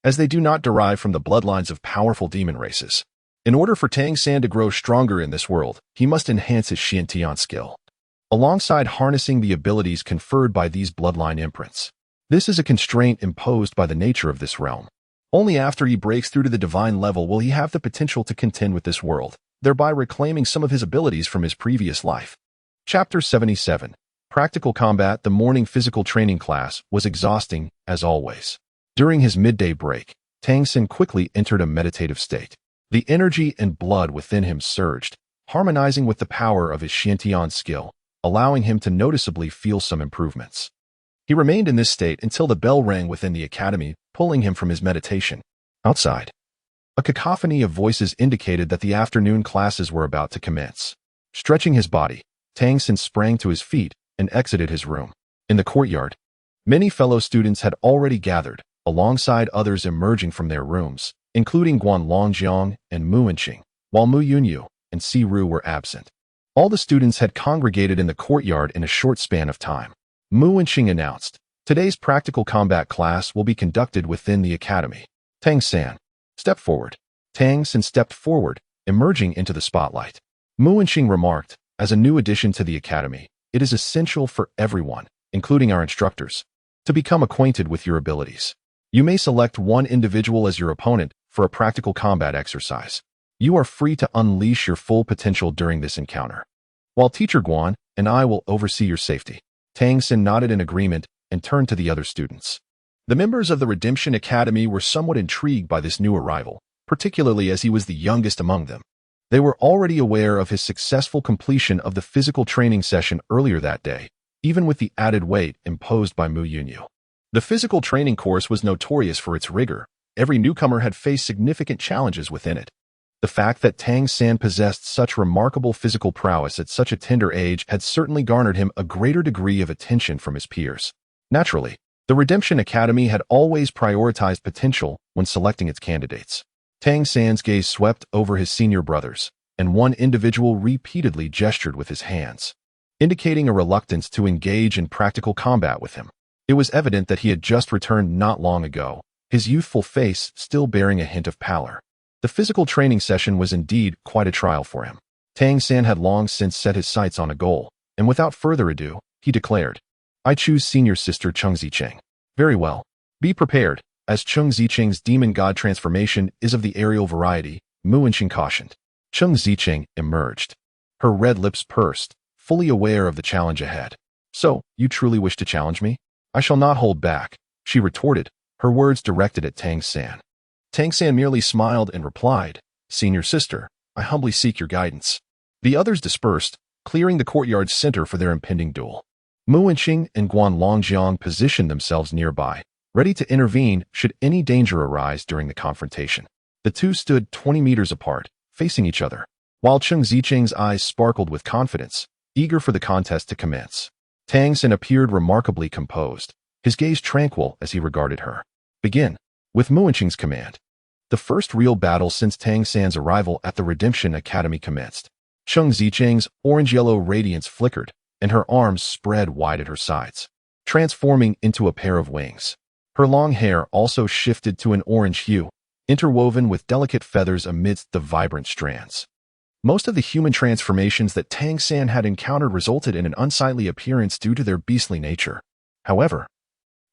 as they do not derive from the bloodlines of powerful demon races. In order for Tang San to grow stronger in this world, he must enhance his Xiantian skill, alongside harnessing the abilities conferred by these bloodline imprints. This is a constraint imposed by the nature of this realm. Only after he breaks through to the divine level will he have the potential to contend with this world, thereby reclaiming some of his abilities from his previous life. Chapter 77. Practical Combat. The morning physical training class was exhausting, as always. During his midday break, Tang Sen quickly entered a meditative state. The energy and blood within him surged, harmonizing with the power of his Xiantian skill, allowing him to noticeably feel some improvements. He remained in this state until the bell rang within the academy, pulling him from his meditation. Outside, a cacophony of voices indicated that the afternoon classes were about to commence. Stretching his body, Tang Sen sprang to his feet and exited his room. In the courtyard, many fellow students had already gathered, alongside others emerging from their rooms, including Guan Longjiang and Mu Wenqing, while Mu Yunyu and Si Ru were absent. All the students had congregated in the courtyard in a short span of time. Mu Wenqing announced, "Today's practical combat class will be conducted within the academy. Tang San, step forward." Tang San stepped forward, emerging into the spotlight. Mu Wenqing remarked, "As a new addition to the academy, it is essential for everyone, including our instructors, to become acquainted with your abilities. You may select one individual as your opponent for a practical combat exercise. You are free to unleash your full potential during this encounter, while Teacher Guan and I will oversee your safety." Tang Sen nodded in agreement and turned to the other students. The members of the Redemption Academy were somewhat intrigued by this new arrival, particularly as he was the youngest among them. They were already aware of his successful completion of the physical training session earlier that day, even with the added weight imposed by Mu Yunyu. The physical training course was notorious for its rigor. Every newcomer had faced significant challenges within it. The fact that Tang San possessed such remarkable physical prowess at such a tender age had certainly garnered him a greater degree of attention from his peers. Naturally, the Redemption Academy had always prioritized potential when selecting its candidates. Tang San's gaze swept over his senior brothers, and one individual repeatedly gestured with his hands, indicating a reluctance to engage in practical combat with him. It was evident that he had just returned not long ago, his youthful face still bearing a hint of pallor. The physical training session was indeed quite a trial for him. Tang San had long since set his sights on a goal, and without further ado, he declared, "I choose senior sister Cheng Zicheng." "Very well. Be prepared, as Cheng Zicheng's demon god transformation is of the aerial variety," Mu Wenqing cautioned. Cheng Zicheng emerged. Her red lips pursed, fully aware of the challenge ahead. "So, you truly wish to challenge me? I shall not hold back," she retorted, her words directed at Tang San. Tang San merely smiled and replied, "Senior sister, I humbly seek your guidance." The others dispersed, clearing the courtyard's center for their impending duel. Mu Wenqing and Guan Longjiang positioned themselves nearby, ready to intervene should any danger arise during the confrontation. The two stood 20 meters apart, facing each other, while Cheng Zicheng's eyes sparkled with confidence, eager for the contest to commence. Tang San appeared remarkably composed, his gaze tranquil as he regarded her. "Begin." With Mu Wenqing's command, the first real battle since Tang San's arrival at the Redemption Academy commenced. Cheng Zicheng's orange-yellow radiance flickered, and her arms spread wide at her sides, transforming into a pair of wings. Her long hair also shifted to an orange hue, interwoven with delicate feathers amidst the vibrant strands. Most of the human transformations that Tang San had encountered resulted in an unsightly appearance due to their beastly nature. However,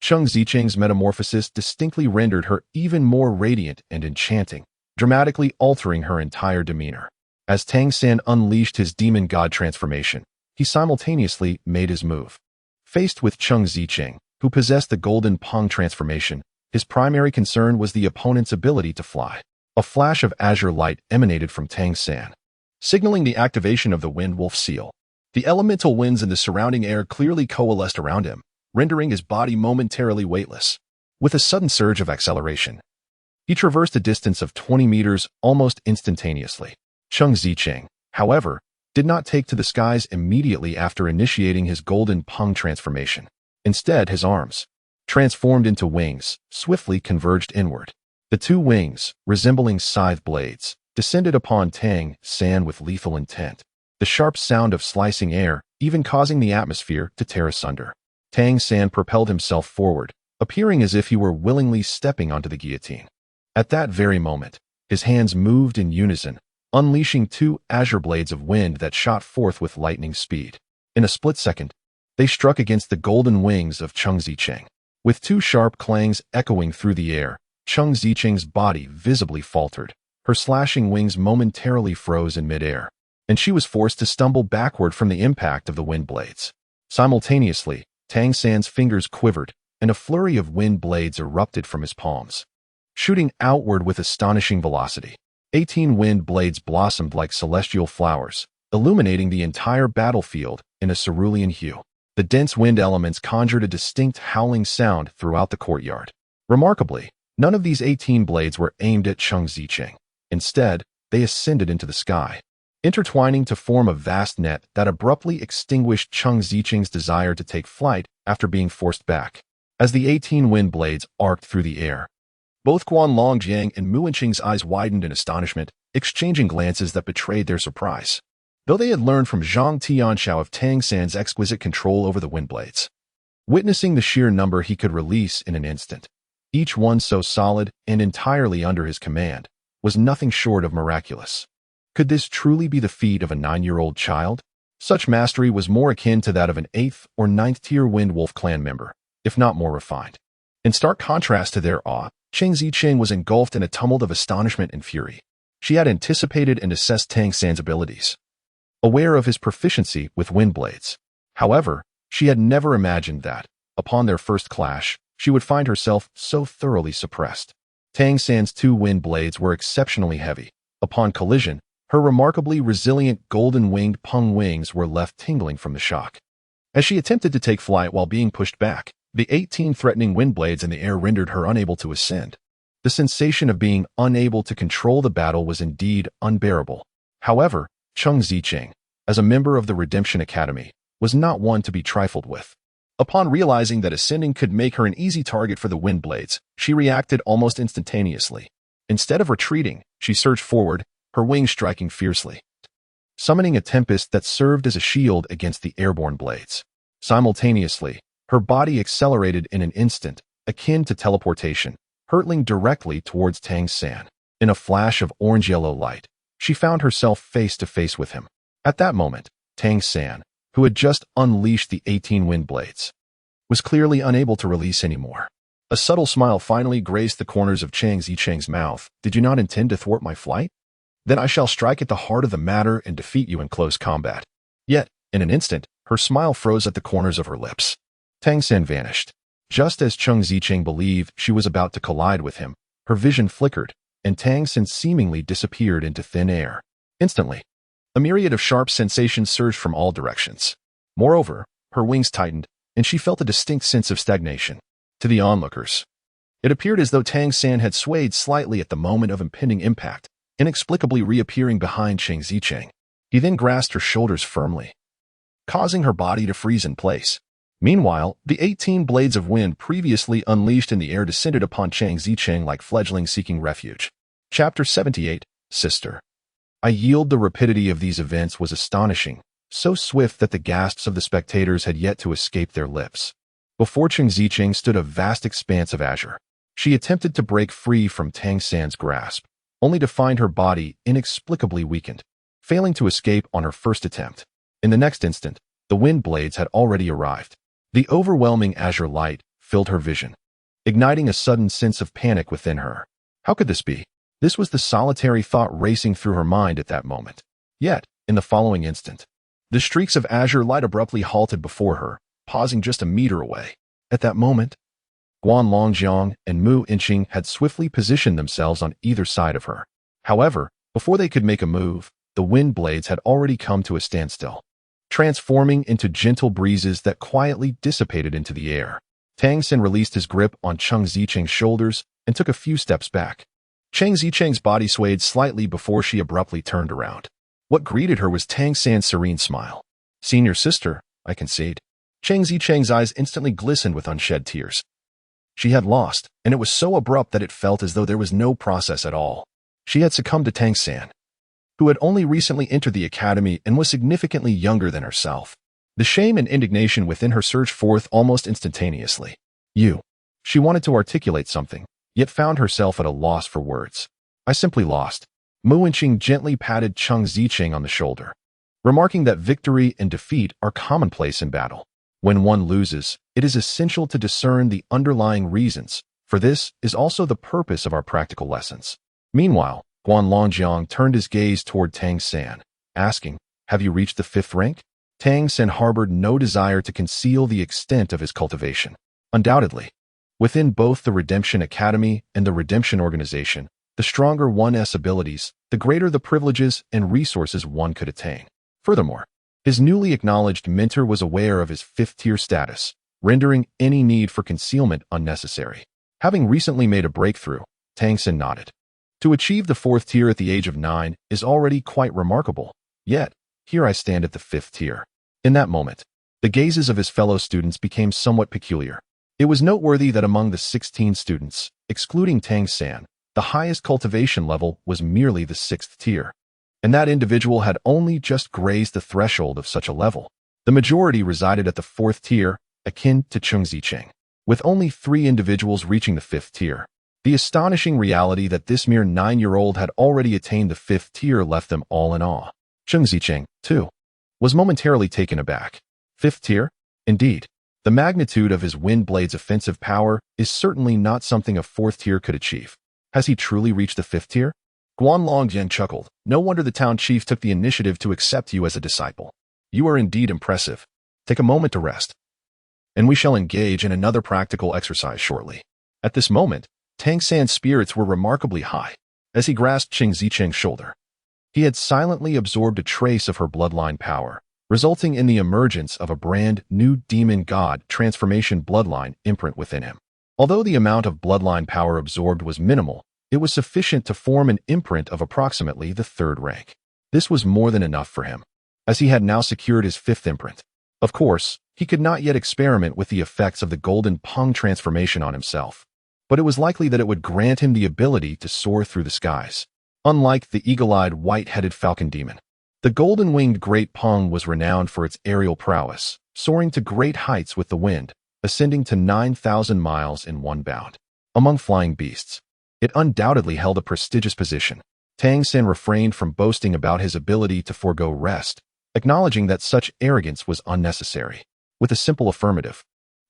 Cheng Zicheng's metamorphosis distinctly rendered her even more radiant and enchanting, dramatically altering her entire demeanor. As Tang San unleashed his demon god transformation, he simultaneously made his move. Faced with Cheng Zicheng, who possessed the golden Peng transformation, his primary concern was the opponent's ability to fly. A flash of azure light emanated from Tang San, signaling the activation of the Wind Wolf seal. The elemental winds in the surrounding air clearly coalesced around him, rendering his body momentarily weightless. With a sudden surge of acceleration, he traversed a distance of 20 meters almost instantaneously. Cheng Zicheng, however, did not take to the skies immediately after initiating his golden Peng transformation. Instead, his arms, transformed into wings, swiftly converged inward. The two wings, resembling scythe blades, descended upon Tang San with lethal intent, the sharp sound of slicing air even causing the atmosphere to tear asunder. Tang San propelled himself forward, appearing as if he were willingly stepping onto the guillotine. At that very moment, his hands moved in unison, unleashing two azure blades of wind that shot forth with lightning speed. In a split second, they struck against the golden wings of Cheng Zicheng. With two sharp clangs echoing through the air, Cheng Zicheng's body visibly faltered. Her slashing wings momentarily froze in midair, and she was forced to stumble backward from the impact of the wind blades. Simultaneously, Tang San's fingers quivered, and a flurry of wind blades erupted from his palms, shooting outward with astonishing velocity. 18 wind blades blossomed like celestial flowers, illuminating the entire battlefield in a cerulean hue. The dense wind elements conjured a distinct howling sound throughout the courtyard. Remarkably, none of these 18 blades were aimed at Cheng Zicheng. Instead, they ascended into the sky, intertwining to form a vast net that abruptly extinguished Cheng Zicheng's desire to take flight after being forced back. As the 18 wind blades arced through the air, both Guan Longjiang and Mu Wenqing's eyes widened in astonishment, exchanging glances that betrayed their surprise. Though they had learned from Zhang Tianxiao of Tang San's exquisite control over the wind blades, witnessing the sheer number he could release in an instant, each one so solid and entirely under his command, was nothing short of miraculous. Could this truly be the feat of a 9-year-old child? Such mastery was more akin to that of an 8th or 9th tier Wind Wolf clan member, if not more refined. In stark contrast to their awe, Cheng Zicheng was engulfed in a tumult of astonishment and fury. She had anticipated and assessed Tang San's abilities, aware of his proficiency with wind blades. However, she had never imagined that, upon their first clash, she would find herself so thoroughly suppressed. Tang San's two wind blades were exceptionally heavy. Upon collision, her remarkably resilient golden-winged Peng wings were left tingling from the shock. As she attempted to take flight while being pushed back, the 18 threatening wind blades in the air rendered her unable to ascend. The sensation of being unable to control the battle was indeed unbearable. However, Cheng Zicheng, as a member of the Redemption Academy, was not one to be trifled with. Upon realizing that ascending could make her an easy target for the wind blades, she reacted almost instantaneously. Instead of retreating, she surged forward, her wings striking fiercely, summoning a tempest that served as a shield against the airborne blades. Simultaneously, her body accelerated in an instant, akin to teleportation, hurtling directly towards Tang San. In a flash of orange-yellow light, she found herself face to face with him. At that moment, Tang San, who had just unleashed the 18 wind blades, was clearly unable to release any more. A subtle smile finally graced the corners of Cheng Zicheng's mouth. "Did you not intend to thwart my flight? Then I shall strike at the heart of the matter and defeat you in close combat." Yet, in an instant, her smile froze at the corners of her lips. Tang San vanished. Just as Cheng Zicheng believed she was about to collide with him, her vision flickered, and Tang San seemingly disappeared into thin air. Instantly, a myriad of sharp sensations surged from all directions. Moreover, her wings tightened, and she felt a distinct sense of stagnation. To the onlookers, it appeared as though Tang San had swayed slightly at the moment of impending impact, inexplicably reappearing behind Cheng Zicheng. He then grasped her shoulders firmly, causing her body to freeze in place. Meanwhile, the 18 blades of wind previously unleashed in the air descended upon Cheng Zicheng like fledglings seeking refuge. Chapter 78, Sister. I yield. The rapidity of these events was astonishing, so swift that the gasps of the spectators had yet to escape their lips. Before Cheng Zicheng stood a vast expanse of azure. She attempted to break free from Tang San's grasp, only to find her body inexplicably weakened. failing to escape on her first attempt. In the next instant, the wind blades had already arrived. The overwhelming azure light filled her vision, igniting a sudden sense of panic within her. How could this be? This was the solitary thought racing through her mind at that moment. Yet, in the following instant, the streaks of azure light abruptly halted before her, pausing just a meter away. At that moment, Guan Longjiang and Mu Inqing had swiftly positioned themselves on either side of her. However, before they could make a move, the wind blades had already come to a standstill, transforming into gentle breezes that quietly dissipated into the air. Tang Xin released his grip on Cheng Zicheng's shoulders and took a few steps back. Cheng Zicheng's body swayed slightly before she abruptly turned around. What greeted her was Tang San's serene smile. "Senior sister, I concede." Cheng Zicheng's eyes instantly glistened with unshed tears. She had lost, and it was so abrupt that it felt as though there was no process at all. She had succumbed to Tang San, who had only recently entered the academy and was significantly younger than herself. The shame and indignation within her surged forth almost instantaneously. She wanted to articulate something, yet found herself at a loss for words. "I simply lost." Mu Inqing gently patted Cheng Zicheng on the shoulder, remarking that victory and defeat are commonplace in battle. When one loses, it is essential to discern the underlying reasons, for this is also the purpose of our practical lessons. Meanwhile, Guan Longjiang turned his gaze toward Tang San, asking, "Have you reached the 5th rank?" Tang San harbored no desire to conceal the extent of his cultivation. Undoubtedly, within both the Redemption Academy and the Redemption Organization, the stronger one's abilities, the greater the privileges and resources one could attain. Furthermore, his newly acknowledged mentor was aware of his 5th-tier status, rendering any need for concealment unnecessary. Having recently made a breakthrough, Tang San nodded. To achieve the 4th tier at the age of 9 is already quite remarkable, yet, here I stand at the 5th tier. In that moment, the gazes of his fellow students became somewhat peculiar. It was noteworthy that among the 16 students, excluding Tang San, the highest cultivation level was merely the 6th tier, and that individual had only just grazed the threshold of such a level. The majority resided at the 4th tier, akin to Cheng Zicheng, with only 3 individuals reaching the 5th tier. The astonishing reality that this mere 9-year-old had already attained the 5th tier left them all in awe. Cheng Zicheng, too, was momentarily taken aback. 5th tier? Indeed, the magnitude of his wind blade's offensive power is certainly not something a 4th tier could achieve. Has he truly reached the 5th tier? Guan Longjiang chuckled. "No wonder the town chief took the initiative to accept you as a disciple. You are indeed impressive. Take a moment to rest, and we shall engage in another practical exercise shortly." At this moment, Tang San's spirits were remarkably high. As he grasped Cheng Zicheng's shoulder, he had silently absorbed a trace of her bloodline power, resulting in the emergence of a brand new demon god transformation bloodline imprint within him. Although the amount of bloodline power absorbed was minimal, it was sufficient to form an imprint of approximately the 3rd rank. This was more than enough for him, as he had now secured his 5th imprint. Of course, he could not yet experiment with the effects of the golden Peng transformation on himself, but it was likely that it would grant him the ability to soar through the skies. Unlike the eagle-eyed white-headed falcon demon, the golden-winged Great Peng was renowned for its aerial prowess, soaring to great heights with the wind, ascending to 9,000 miles in one bound. Among flying beasts, it undoubtedly held a prestigious position. Tang San refrained from boasting about his ability to forego rest, acknowledging that such arrogance was unnecessary. With a simple affirmative,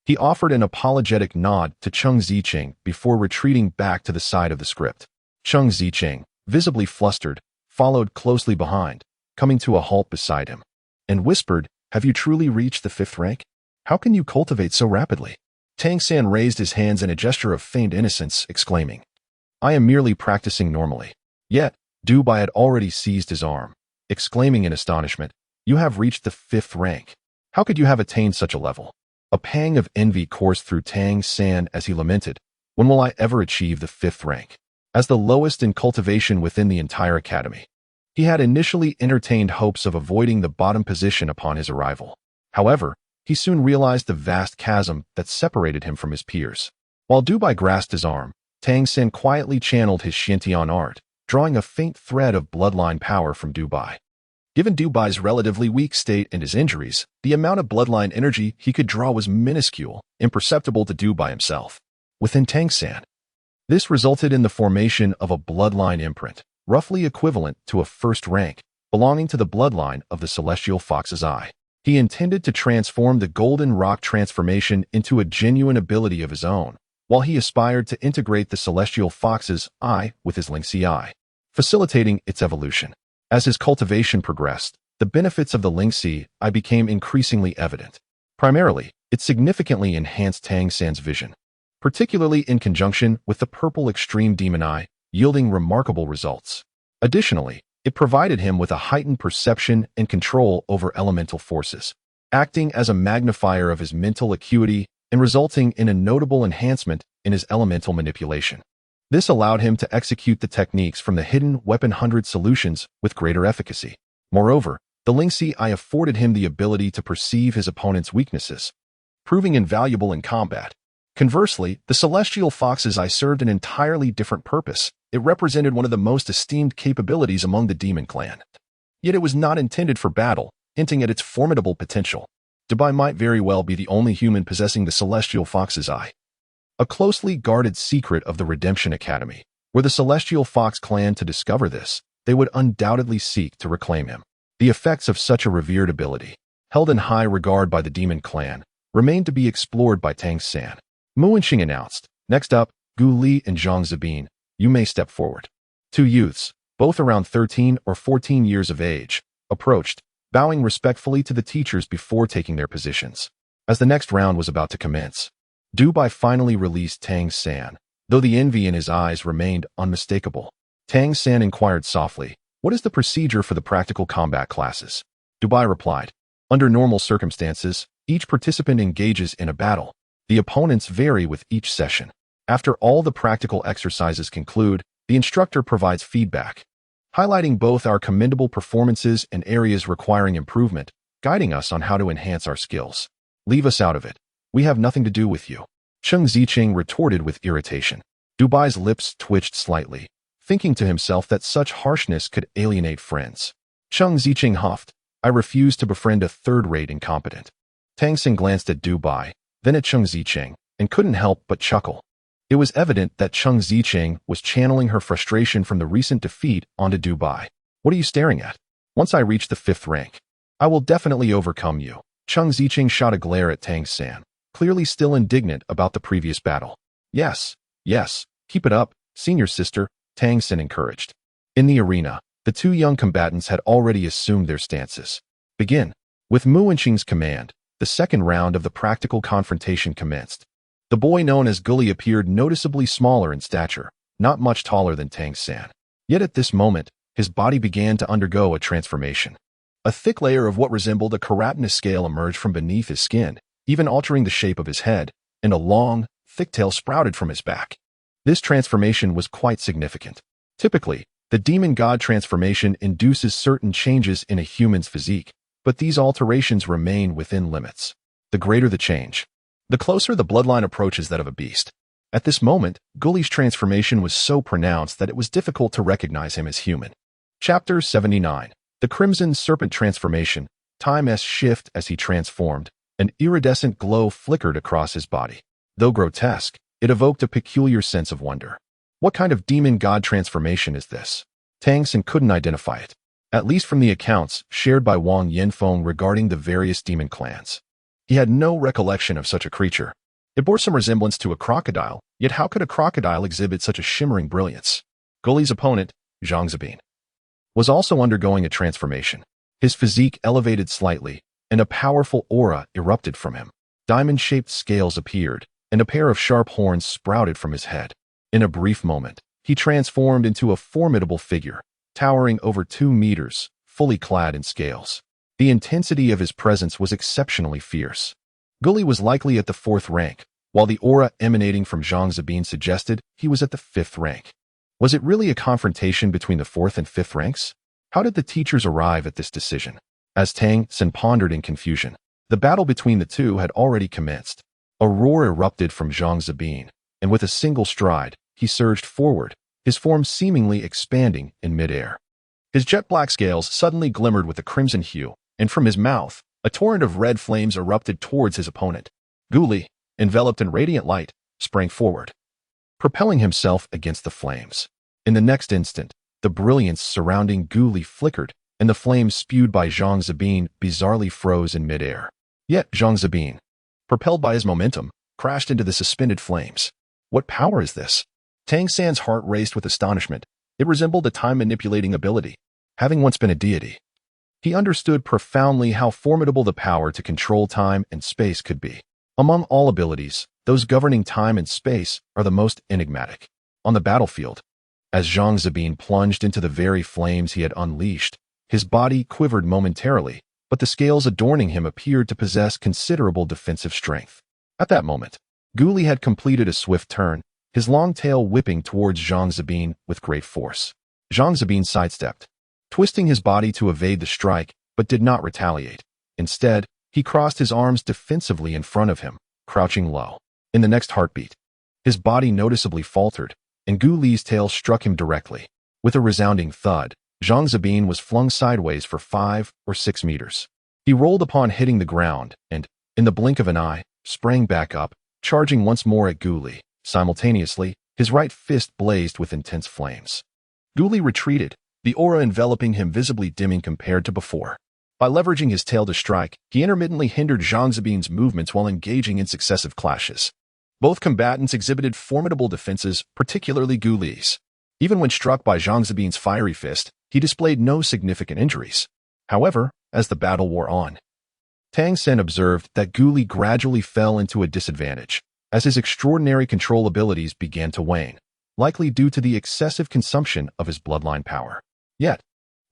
he offered an apologetic nod to Cheng Zicheng before retreating back to the side of the script. Cheng Zicheng, visibly flustered, followed closely behind, coming to a halt beside him, and whispered, "Have you truly reached the 5th rank? How can you cultivate so rapidly?" Tang San raised his hands in a gesture of feigned innocence, exclaiming, "I am merely practicing normally." Yet, Du Bai had already seized his arm, exclaiming in astonishment, "You have reached the 5th rank. How could you have attained such a level?" A pang of envy coursed through Tang San as he lamented, "When will I ever achieve the 5th rank?" As the lowest in cultivation within the entire academy, he had initially entertained hopes of avoiding the bottom position upon his arrival. However, he soon realized the vast chasm that separated him from his peers. While Du Bai grasped his arm, Tang San quietly channeled his Shintian art, drawing a faint thread of bloodline power from Du Bai. Given Du Bai's relatively weak state and his injuries, the amount of bloodline energy he could draw was minuscule, imperceptible to Du Bai himself. Within Tang San, this resulted in the formation of a bloodline imprint, roughly equivalent to a 1st rank, belonging to the bloodline of the celestial fox's eye. He intended to transform the golden rock transformation into a genuine ability of his own, while he aspired to integrate the celestial fox's eye with his Lingxi eye, facilitating its evolution. As his cultivation progressed, the benefits of the Lingxi eye became increasingly evident. Primarily, it significantly enhanced Tang San's vision, particularly in conjunction with the purple extreme demon eye, yielding remarkable results. Additionally, it provided him with a heightened perception and control over elemental forces, acting as a magnifier of his mental acuity and resulting in a notable enhancement in his elemental manipulation. This allowed him to execute the techniques from the hidden Weapon 100 solutions with greater efficacy. Moreover, the Lingxi eye afforded him the ability to perceive his opponent's weaknesses, proving invaluable in combat. Conversely, the celestial fox's eye served an entirely different purpose. It represented one of the most esteemed capabilities among the demon clan. Yet it was not intended for battle, hinting at its formidable potential. Dubai might very well be the only human possessing the celestial fox's eye, a closely guarded secret of the Redemption Academy. Were the celestial fox clan to discover this, they would undoubtedly seek to reclaim him. The effects of such a revered ability, held in high regard by the demon clan, remained to be explored by Tang San. Mu Wenqing announced, "Next up, Gu Li and Zhang Zabin, you may step forward." Two youths, both around 13 or 14 years of age, approached, bowing respectfully to the teachers before taking their positions. As the next round was about to commence, Dubai finally released Tang San, though the envy in his eyes remained unmistakable. Tang San inquired softly, "What is the procedure for the practical combat classes?" Dubai replied, "Under normal circumstances, each participant engages in a battle. The opponents vary with each session. After all the practical exercises conclude, the instructor provides feedback, highlighting both our commendable performances and areas requiring improvement, guiding us on how to enhance our skills. Leave us out of it. We have nothing to do with you." Cheng Ziqing retorted with irritation. Dubai's lips twitched slightly, thinking to himself that such harshness could alienate friends. Cheng Ziqing huffed, "I refuse to befriend a third-rate incompetent." Tang Xin glanced at Dubai, then at Cheng Ziqing, and couldn't help but chuckle. It was evident that Cheng Ziqing was channeling her frustration from the recent defeat onto Dubai. "What are you staring at? Once I reach the 5th rank, I will definitely overcome you." Cheng Ziqing shot a glare at Tang San, clearly still indignant about the previous battle. Yes, keep it up, senior sister," Tang San encouraged. In the arena, the two young combatants had already assumed their stances. "Begin." With Mu Wenqing's command, the second round of the practical confrontation commenced. The boy known as Gully appeared noticeably smaller in stature, not much taller than Tang San. Yet at this moment, his body began to undergo a transformation. A thick layer of what resembled a keratinous scale emerged from beneath his skin, even altering the shape of his head, and a long, thick tail sprouted from his back. This transformation was quite significant. Typically, the demon god transformation induces certain changes in a human's physique, but these alterations remain within limits. The greater the change, the closer the bloodline approaches that of a beast. At this moment, Gully's transformation was so pronounced that it was difficult to recognize him as human. Chapter 79. The Crimson Serpent Transformation. Time's shift as he transformed. An iridescent glow flickered across his body. Though grotesque, it evoked a peculiar sense of wonder. What kind of demon god transformation is this? Tang Xin couldn't identify it, at least from the accounts shared by Wang Yanfeng regarding the various demon clans. He had no recollection of such a creature. It bore some resemblance to a crocodile, yet how could a crocodile exhibit such a shimmering brilliance? Gully's opponent, Zhang Zabin, was also undergoing a transformation. His physique elevated slightly, and a powerful aura erupted from him. Diamond-shaped scales appeared, and a pair of sharp horns sprouted from his head. In a brief moment, he transformed into a formidable figure, towering over 2 meters, fully clad in scales. The intensity of his presence was exceptionally fierce. Gully was likely at the 4th rank, while the aura emanating from Zhang Zabin suggested he was at the 5th rank. Was it really a confrontation between the 4th and 5th ranks? How did the teachers arrive at this decision? As Tang Xin pondered in confusion, the battle between the two had already commenced. A roar erupted from Zhang Zabin, and with a single stride, he surged forward, his form seemingly expanding in midair. His jet-black scales suddenly glimmered with a crimson hue, and from his mouth, a torrent of red flames erupted towards his opponent. Guli, enveloped in radiant light, sprang forward, propelling himself against the flames. In the next instant, the brilliance surrounding Guli flickered, and the flames spewed by Zhang Zabin bizarrely froze in midair. Yet Zhang Zabin, propelled by his momentum, crashed into the suspended flames. What power is this? Tang San's heart raced with astonishment. It resembled a time-manipulating ability. Having once been a deity, he understood profoundly how formidable the power to control time and space could be. Among all abilities, those governing time and space are the most enigmatic. On the battlefield, as Zhang Zabin plunged into the very flames he had unleashed, his body quivered momentarily, but the scales adorning him appeared to possess considerable defensive strength. At that moment, Gu Li had completed a swift turn, his long tail whipping towards Zhang Zabin with great force. Zhang Zabin sidestepped, twisting his body to evade the strike, but did not retaliate. Instead, he crossed his arms defensively in front of him, crouching low. In the next heartbeat, his body noticeably faltered, and Gu Li's tail struck him directly. With a resounding thud, Zhang Zabin was flung sideways for 5 or 6 meters. He rolled upon hitting the ground and, in the blink of an eye, sprang back up, charging once more at Gu Li. Simultaneously, his right fist blazed with intense flames. Gu Li retreated, the aura enveloping him visibly dimming compared to before. By leveraging his tail to strike, he intermittently hindered Zhang Zabin's movements while engaging in successive clashes. Both combatants exhibited formidable defenses, particularly Gu Li's. Even when struck by Zhang Zabin's fiery fist, he displayed no significant injuries. However, as the battle wore on, Tang Sen observed that Gu Li gradually fell into a disadvantage, as his extraordinary control abilities began to wane, likely due to the excessive consumption of his bloodline power. Yet,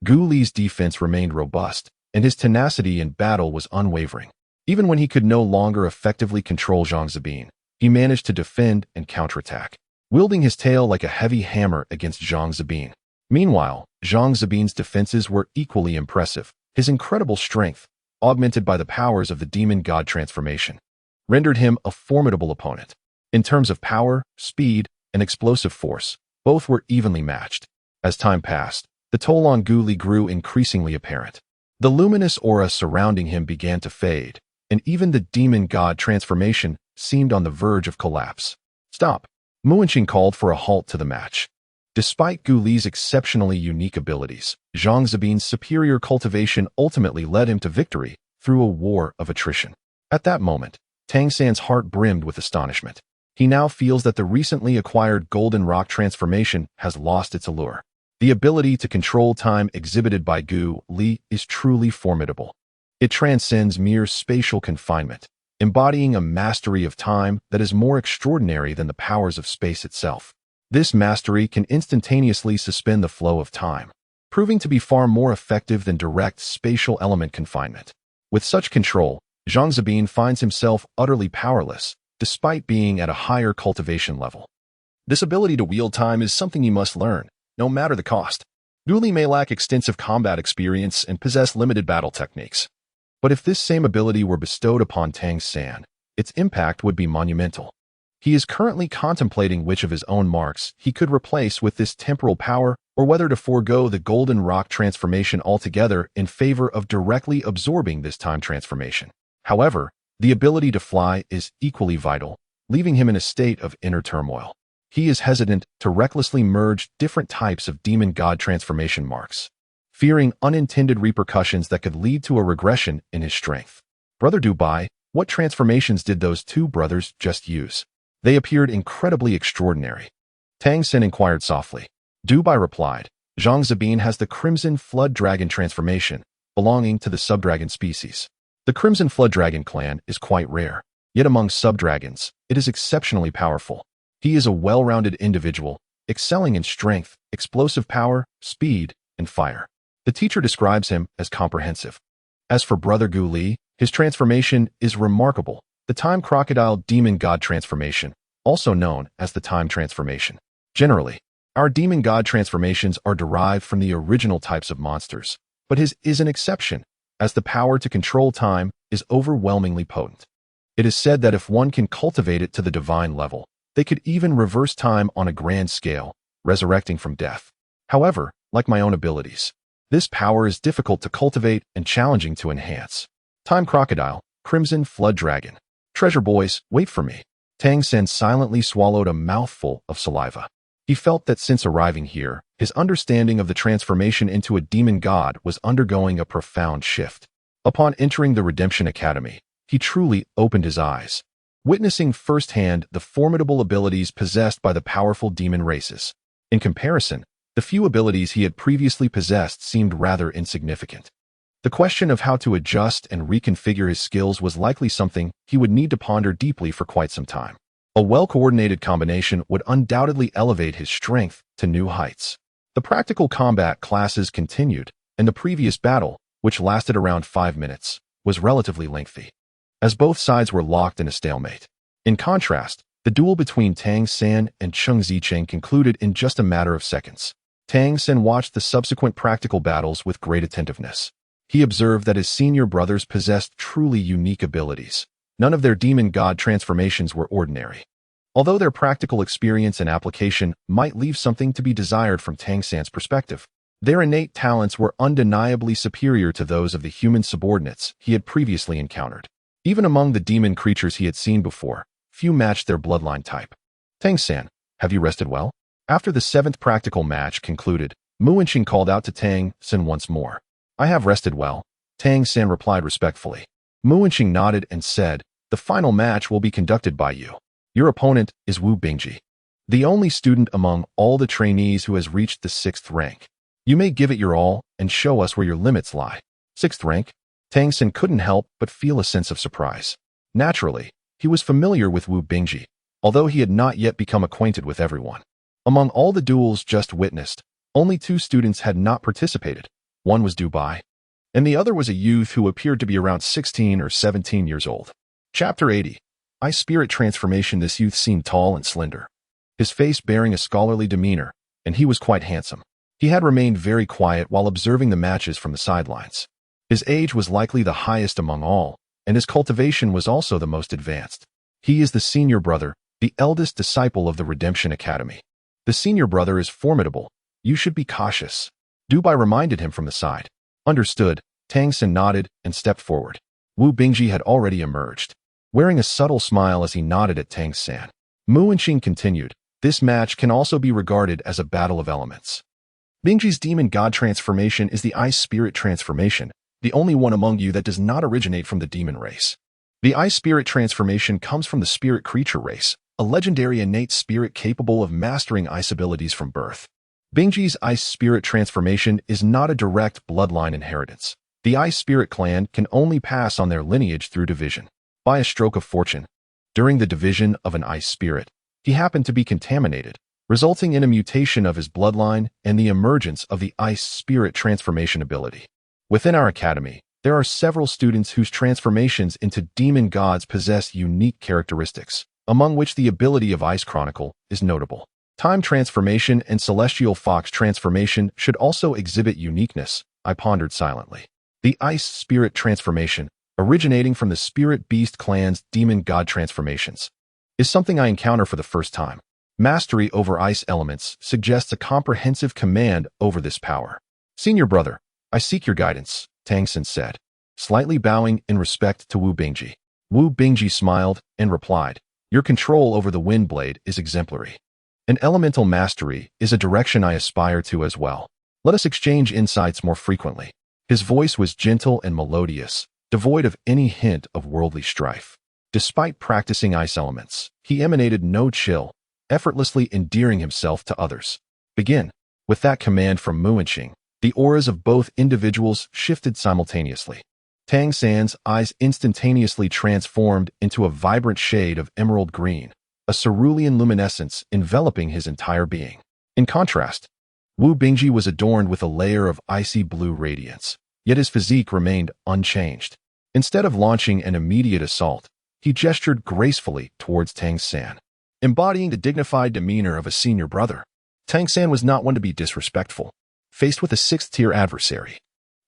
Gu Li's defense remained robust, and his tenacity in battle was unwavering. Even when he could no longer effectively control Zhang Zabin, he managed to defend and counterattack, wielding his tail like a heavy hammer against Zhang Zabin. Meanwhile, Zhang Zabin's defenses were equally impressive. His incredible strength, augmented by the powers of the demon god transformation, rendered him a formidable opponent. In terms of power, speed, and explosive force, both were evenly matched. As time passed, the toll on Gu Li grew increasingly apparent. The luminous aura surrounding him began to fade, and even the demon god transformation seemed on the verge of collapse. Stop! Muanxing called for a halt to the match. Despite Gu Li's exceptionally unique abilities, Zhang Zabin's superior cultivation ultimately led him to victory through a war of attrition. At that moment, Tang San's heart brimmed with astonishment. He now feels that the recently acquired golden rock transformation has lost its allure. The ability to control time exhibited by Gu Li is truly formidable. It transcends mere spatial confinement, embodying a mastery of time that is more extraordinary than the powers of space itself. This mastery can instantaneously suspend the flow of time, proving to be far more effective than direct spatial element confinement. With such control, Zhang Zabin finds himself utterly powerless, despite being at a higher cultivation level. This ability to wield time is something you must learn, no matter the cost. Gu Li may lack extensive combat experience and possess limited battle techniques. But if this same ability were bestowed upon Tang San, its impact would be monumental. He is currently contemplating which of his own marks he could replace with this temporal power, or whether to forego the golden rock transformation altogether in favor of directly absorbing this time transformation. However, the ability to fly is equally vital, leaving him in a state of inner turmoil. He is hesitant to recklessly merge different types of demon god transformation marks, fearing unintended repercussions that could lead to a regression in his strength. Brother Dubai, what transformations did those two brothers just use? They appeared incredibly extraordinary. Tang Sen inquired softly. Dubai replied, Zhang Zabin has the Crimson Flood Dragon transformation, belonging to the subdragon species. The Crimson Flood Dragon clan is quite rare, yet among subdragons, it is exceptionally powerful. He is a well-rounded individual, excelling in strength, explosive power, speed, and fire. The teacher describes him as comprehensive. As for Brother Gu Li, his transformation is remarkable. The Time Crocodile Demon God transformation, also known as the Time transformation. Generally, our demon god transformations are derived from the original types of monsters, but his is an exception, as the power to control time is overwhelmingly potent. It is said that if one can cultivate it to the divine level, they could even reverse time on a grand scale, resurrecting from death. However, like my own abilities, this power is difficult to cultivate and challenging to enhance. Time Crocodile, Crimson Flood Dragon. Treasure boys, wait for me. Tang Sen silently swallowed a mouthful of saliva. He felt that since arriving here, His understanding of the transformation into a demon god was undergoing a profound shift. Upon entering the Redemption Academy, he truly opened his eyes, witnessing firsthand the formidable abilities possessed by the powerful demon races. In comparison, the few abilities he had previously possessed seemed rather insignificant. The question of how to adjust and reconfigure his skills was likely something he would need to ponder deeply for quite some time. A well-coordinated combination would undoubtedly elevate his strength to new heights. The practical combat classes continued, and the previous battle, which lasted around 5 minutes, was relatively lengthy, as both sides were locked in a stalemate. In contrast, the duel between Tang San and Cheng Zicheng concluded in just a matter of seconds. Tang San watched the subsequent practical battles with great attentiveness. He observed that his senior brothers possessed truly unique abilities. None of their demon god transformations were ordinary. Although their practical experience and application might leave something to be desired from Tang San's perspective, their innate talents were undeniably superior to those of the human subordinates he had previously encountered. Even among the demon creatures he had seen before, few matched their bloodline type. Tang San, have you rested well? After the 7th practical match concluded, Mu Wenqing called out to Tang San once more. I have rested well, Tang San replied respectfully. Mu Wenqing nodded and said, the final match will be conducted by you. Your opponent is Wu Bingji, the only student among all the trainees who has reached the 6th rank. You may give it your all and show us where your limits lie. 6th rank? Tang San couldn't help but feel a sense of surprise. Naturally, he was familiar with Wu Bingji, although he had not yet become acquainted with everyone. Among all the duels just witnessed, only 2 students had not participated. One was Dubai, and the other was a youth who appeared to be around 16 or 17 years old. Chapter 80. Ice Spirit Transformation. This youth seemed tall and slender, his face bearing a scholarly demeanor, and he was quite handsome. He had remained very quiet while observing the matches from the sidelines. His age was likely the highest among all, and his cultivation was also the most advanced. He is the senior brother, the eldest disciple of the Redemption Academy. The senior brother is formidable. You should be cautious. Dubai reminded him from the side. Understood, Tang San nodded and stepped forward. Wu Bingji had already emerged, wearing a subtle smile as he nodded at Tang San. Mu Wenqing continued, this match can also be regarded as a battle of elements. Bingji's demon god transformation is the Ice Spirit transformation, the only one among you that does not originate from the demon race. The Ice Spirit transformation comes from the spirit creature race, a legendary innate spirit capable of mastering ice abilities from birth. Bingji's Ice Spirit transformation is not a direct bloodline inheritance. The Ice Spirit clan can only pass on their lineage through division. By a stroke of fortune, during the division of an Ice Spirit, he happened to be contaminated, resulting in a mutation of his bloodline and the emergence of the Ice Spirit transformation ability. Within our academy, there are several students whose transformations into demon gods possess unique characteristics, among which the ability of Ice Chronicle is notable. Time transformation and Celestial Fox transformation should also exhibit uniqueness, I pondered silently. The Ice Spirit transformation, originating from the Spirit Beast clan's demon god transformations, is something I encounter for the first time. Mastery over ice elements suggests a comprehensive command over this power. Senior brother, I seek your guidance, Tang San said, slightly bowing in respect to Wu Bingji. Wu Bingji smiled and replied, your control over the wind blade is exemplary. An elemental mastery is a direction I aspire to as well. Let us exchange insights more frequently. His voice was gentle and melodious, devoid of any hint of worldly strife. Despite practicing ice elements, he emanated no chill, effortlessly endearing himself to others. Begin. With that command from Mu Wenqing, the auras of both individuals shifted simultaneously. Tang San's eyes instantaneously transformed into a vibrant shade of emerald green, a cerulean luminescence enveloping his entire being. In contrast, Wu Bingji was adorned with a layer of icy blue radiance, yet his physique remained unchanged. Instead of launching an immediate assault, he gestured gracefully towards Tang San, embodying the dignified demeanor of a senior brother. Tang San was not one to be disrespectful, faced with a 6th-tier adversary,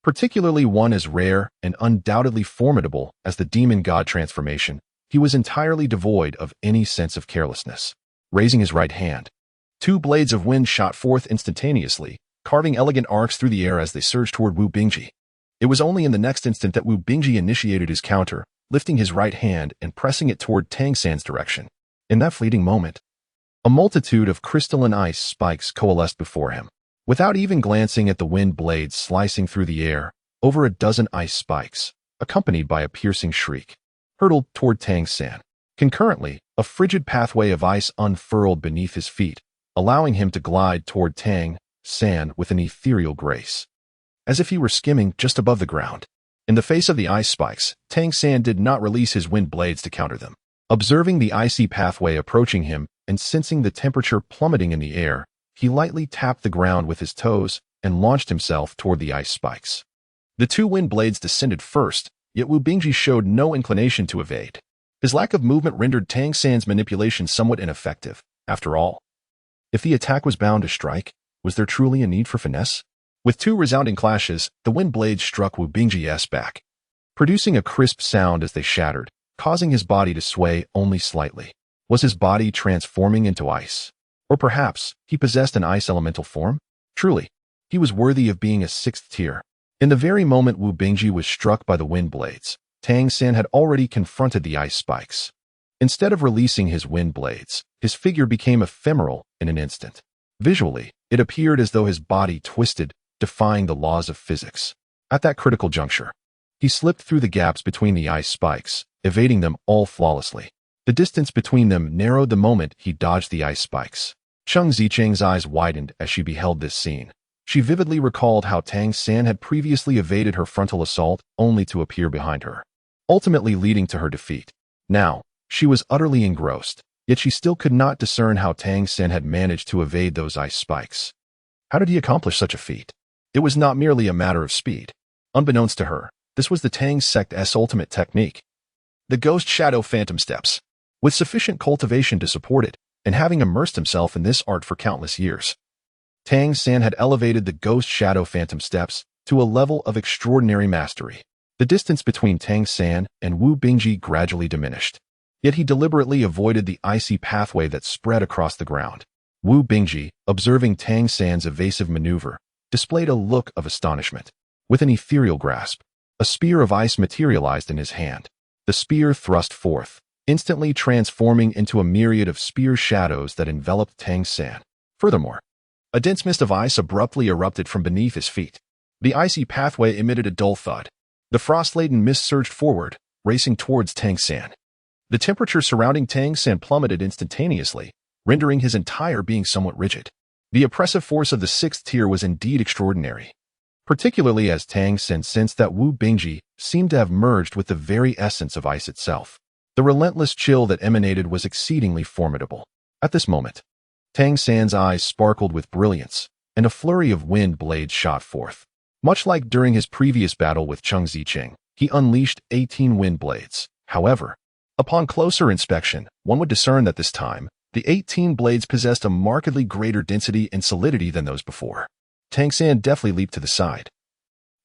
particularly one as rare and undoubtedly formidable as the demon god transformation. He was entirely devoid of any sense of carelessness. Raising his right hand, 2 blades of wind shot forth instantaneously, carving elegant arcs through the air as they surged toward Wu Bingji. It was only in the next instant that Wu Bingji initiated his counter, lifting his right hand and pressing it toward Tang San's direction. In that fleeting moment, a multitude of crystalline ice spikes coalesced before him. Without even glancing at the wind blades slicing through the air, over a dozen ice spikes, accompanied by a piercing shriek, hurtled toward Tang San. Concurrently, a frigid pathway of ice unfurled beneath his feet, allowing him to glide toward Tang San with an ethereal grace, as if he were skimming just above the ground. In the face of the ice spikes, Tang San did not release his wind blades to counter them. Observing the icy pathway approaching him and sensing the temperature plummeting in the air, he lightly tapped the ground with his toes and launched himself toward the ice spikes. The two wind blades descended first, yet Wu Bingji showed no inclination to evade. His lack of movement rendered Tang San's manipulation somewhat ineffective. After all, if the attack was bound to strike, was there truly a need for finesse? With two resounding clashes, the wind blades struck Wu Bingji's back, producing a crisp sound as they shattered, causing his body to sway only slightly. Was his body transforming into ice? Or perhaps he possessed an ice elemental form? Truly, he was worthy of being a sixth tier. In the very moment Wu Bingji was struck by the wind blades, Tang San had already confronted the ice spikes. Instead of releasing his wind blades, his figure became ephemeral in an instant. Visually, it appeared as though his body twisted, defying the laws of physics. At that critical juncture, he slipped through the gaps between the ice spikes, evading them all flawlessly. The distance between them narrowed the moment he dodged the ice spikes. Cheng Zicheng's eyes widened as she beheld this scene. She vividly recalled how Tang San had previously evaded her frontal assault only to appear behind her, ultimately leading to her defeat. Now, she was utterly engrossed, yet she still could not discern how Tang San had managed to evade those ice spikes. How did he accomplish such a feat? It was not merely a matter of speed. Unbeknownst to her, this was the Tang sect's ultimate technique, the Ghost Shadow Phantom Steps. With sufficient cultivation to support it, and having immersed himself in this art for countless years, Tang San had elevated the Ghost Shadow Phantom Steps to a level of extraordinary mastery. The distance between Tang San and Wu Bingji gradually diminished, yet he deliberately avoided the icy pathway that spread across the ground. Wu Bingji, observing Tang San's evasive maneuver, displayed a look of astonishment. With an ethereal grasp, a spear of ice materialized in his hand. The spear thrust forth, instantly transforming into a myriad of spear shadows that enveloped Tang San. Furthermore, a dense mist of ice abruptly erupted from beneath his feet. The icy pathway emitted a dull thud. The frost-laden mist surged forward, racing towards Tang San. The temperature surrounding Tang San plummeted instantaneously, rendering his entire being somewhat rigid. The oppressive force of the sixth tier was indeed extraordinary, particularly as Tang San sensed that Wu Bingji seemed to have merged with the very essence of ice itself. The relentless chill that emanated was exceedingly formidable. At this moment, Tang San's eyes sparkled with brilliance, and a flurry of wind blades shot forth. Much like during his previous battle with Cheng Zicheng, he unleashed 18 wind blades. However, upon closer inspection, one would discern that this time, the 18 blades possessed a markedly greater density and solidity than those before. Tang San deftly leaped to the side,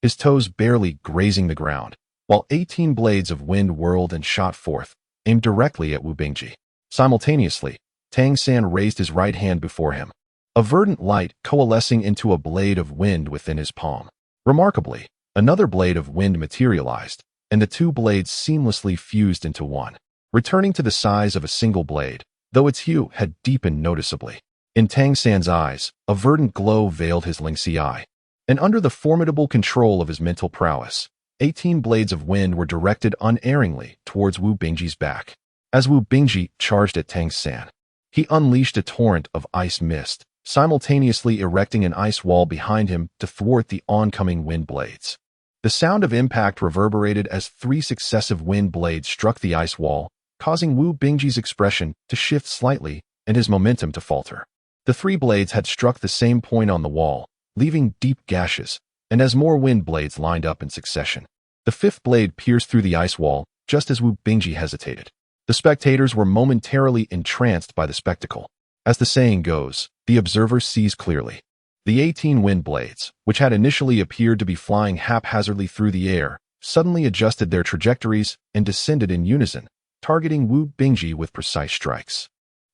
his toes barely grazing the ground, while 18 blades of wind whirled and shot forth, aimed directly at Wu Bingji. Simultaneously, Tang San raised his right hand before him, a verdant light coalescing into a blade of wind within his palm. Remarkably, another blade of wind materialized, and the two blades seamlessly fused into one, returning to the size of a single blade, though its hue had deepened noticeably. In Tang San's eyes, a verdant glow veiled his lynxy eye, and under the formidable control of his mental prowess, 18 blades of wind were directed unerringly towards Wu Bingji's back. As Wu Bingji charged at Tang San, he unleashed a torrent of ice mist, simultaneously erecting an ice wall behind him to thwart the oncoming wind blades. The sound of impact reverberated as 3 successive wind blades struck the ice wall, causing Wu Bingji's expression to shift slightly and his momentum to falter. The 3 blades had struck the same point on the wall, leaving deep gashes, and as more wind blades lined up in succession, the 5th blade pierced through the ice wall just as Wu Bingji hesitated. The spectators were momentarily entranced by the spectacle. As the saying goes, the observer sees clearly. The 18 wind blades, which had initially appeared to be flying haphazardly through the air, suddenly adjusted their trajectories and descended in unison, targeting Wu Bingji with precise strikes.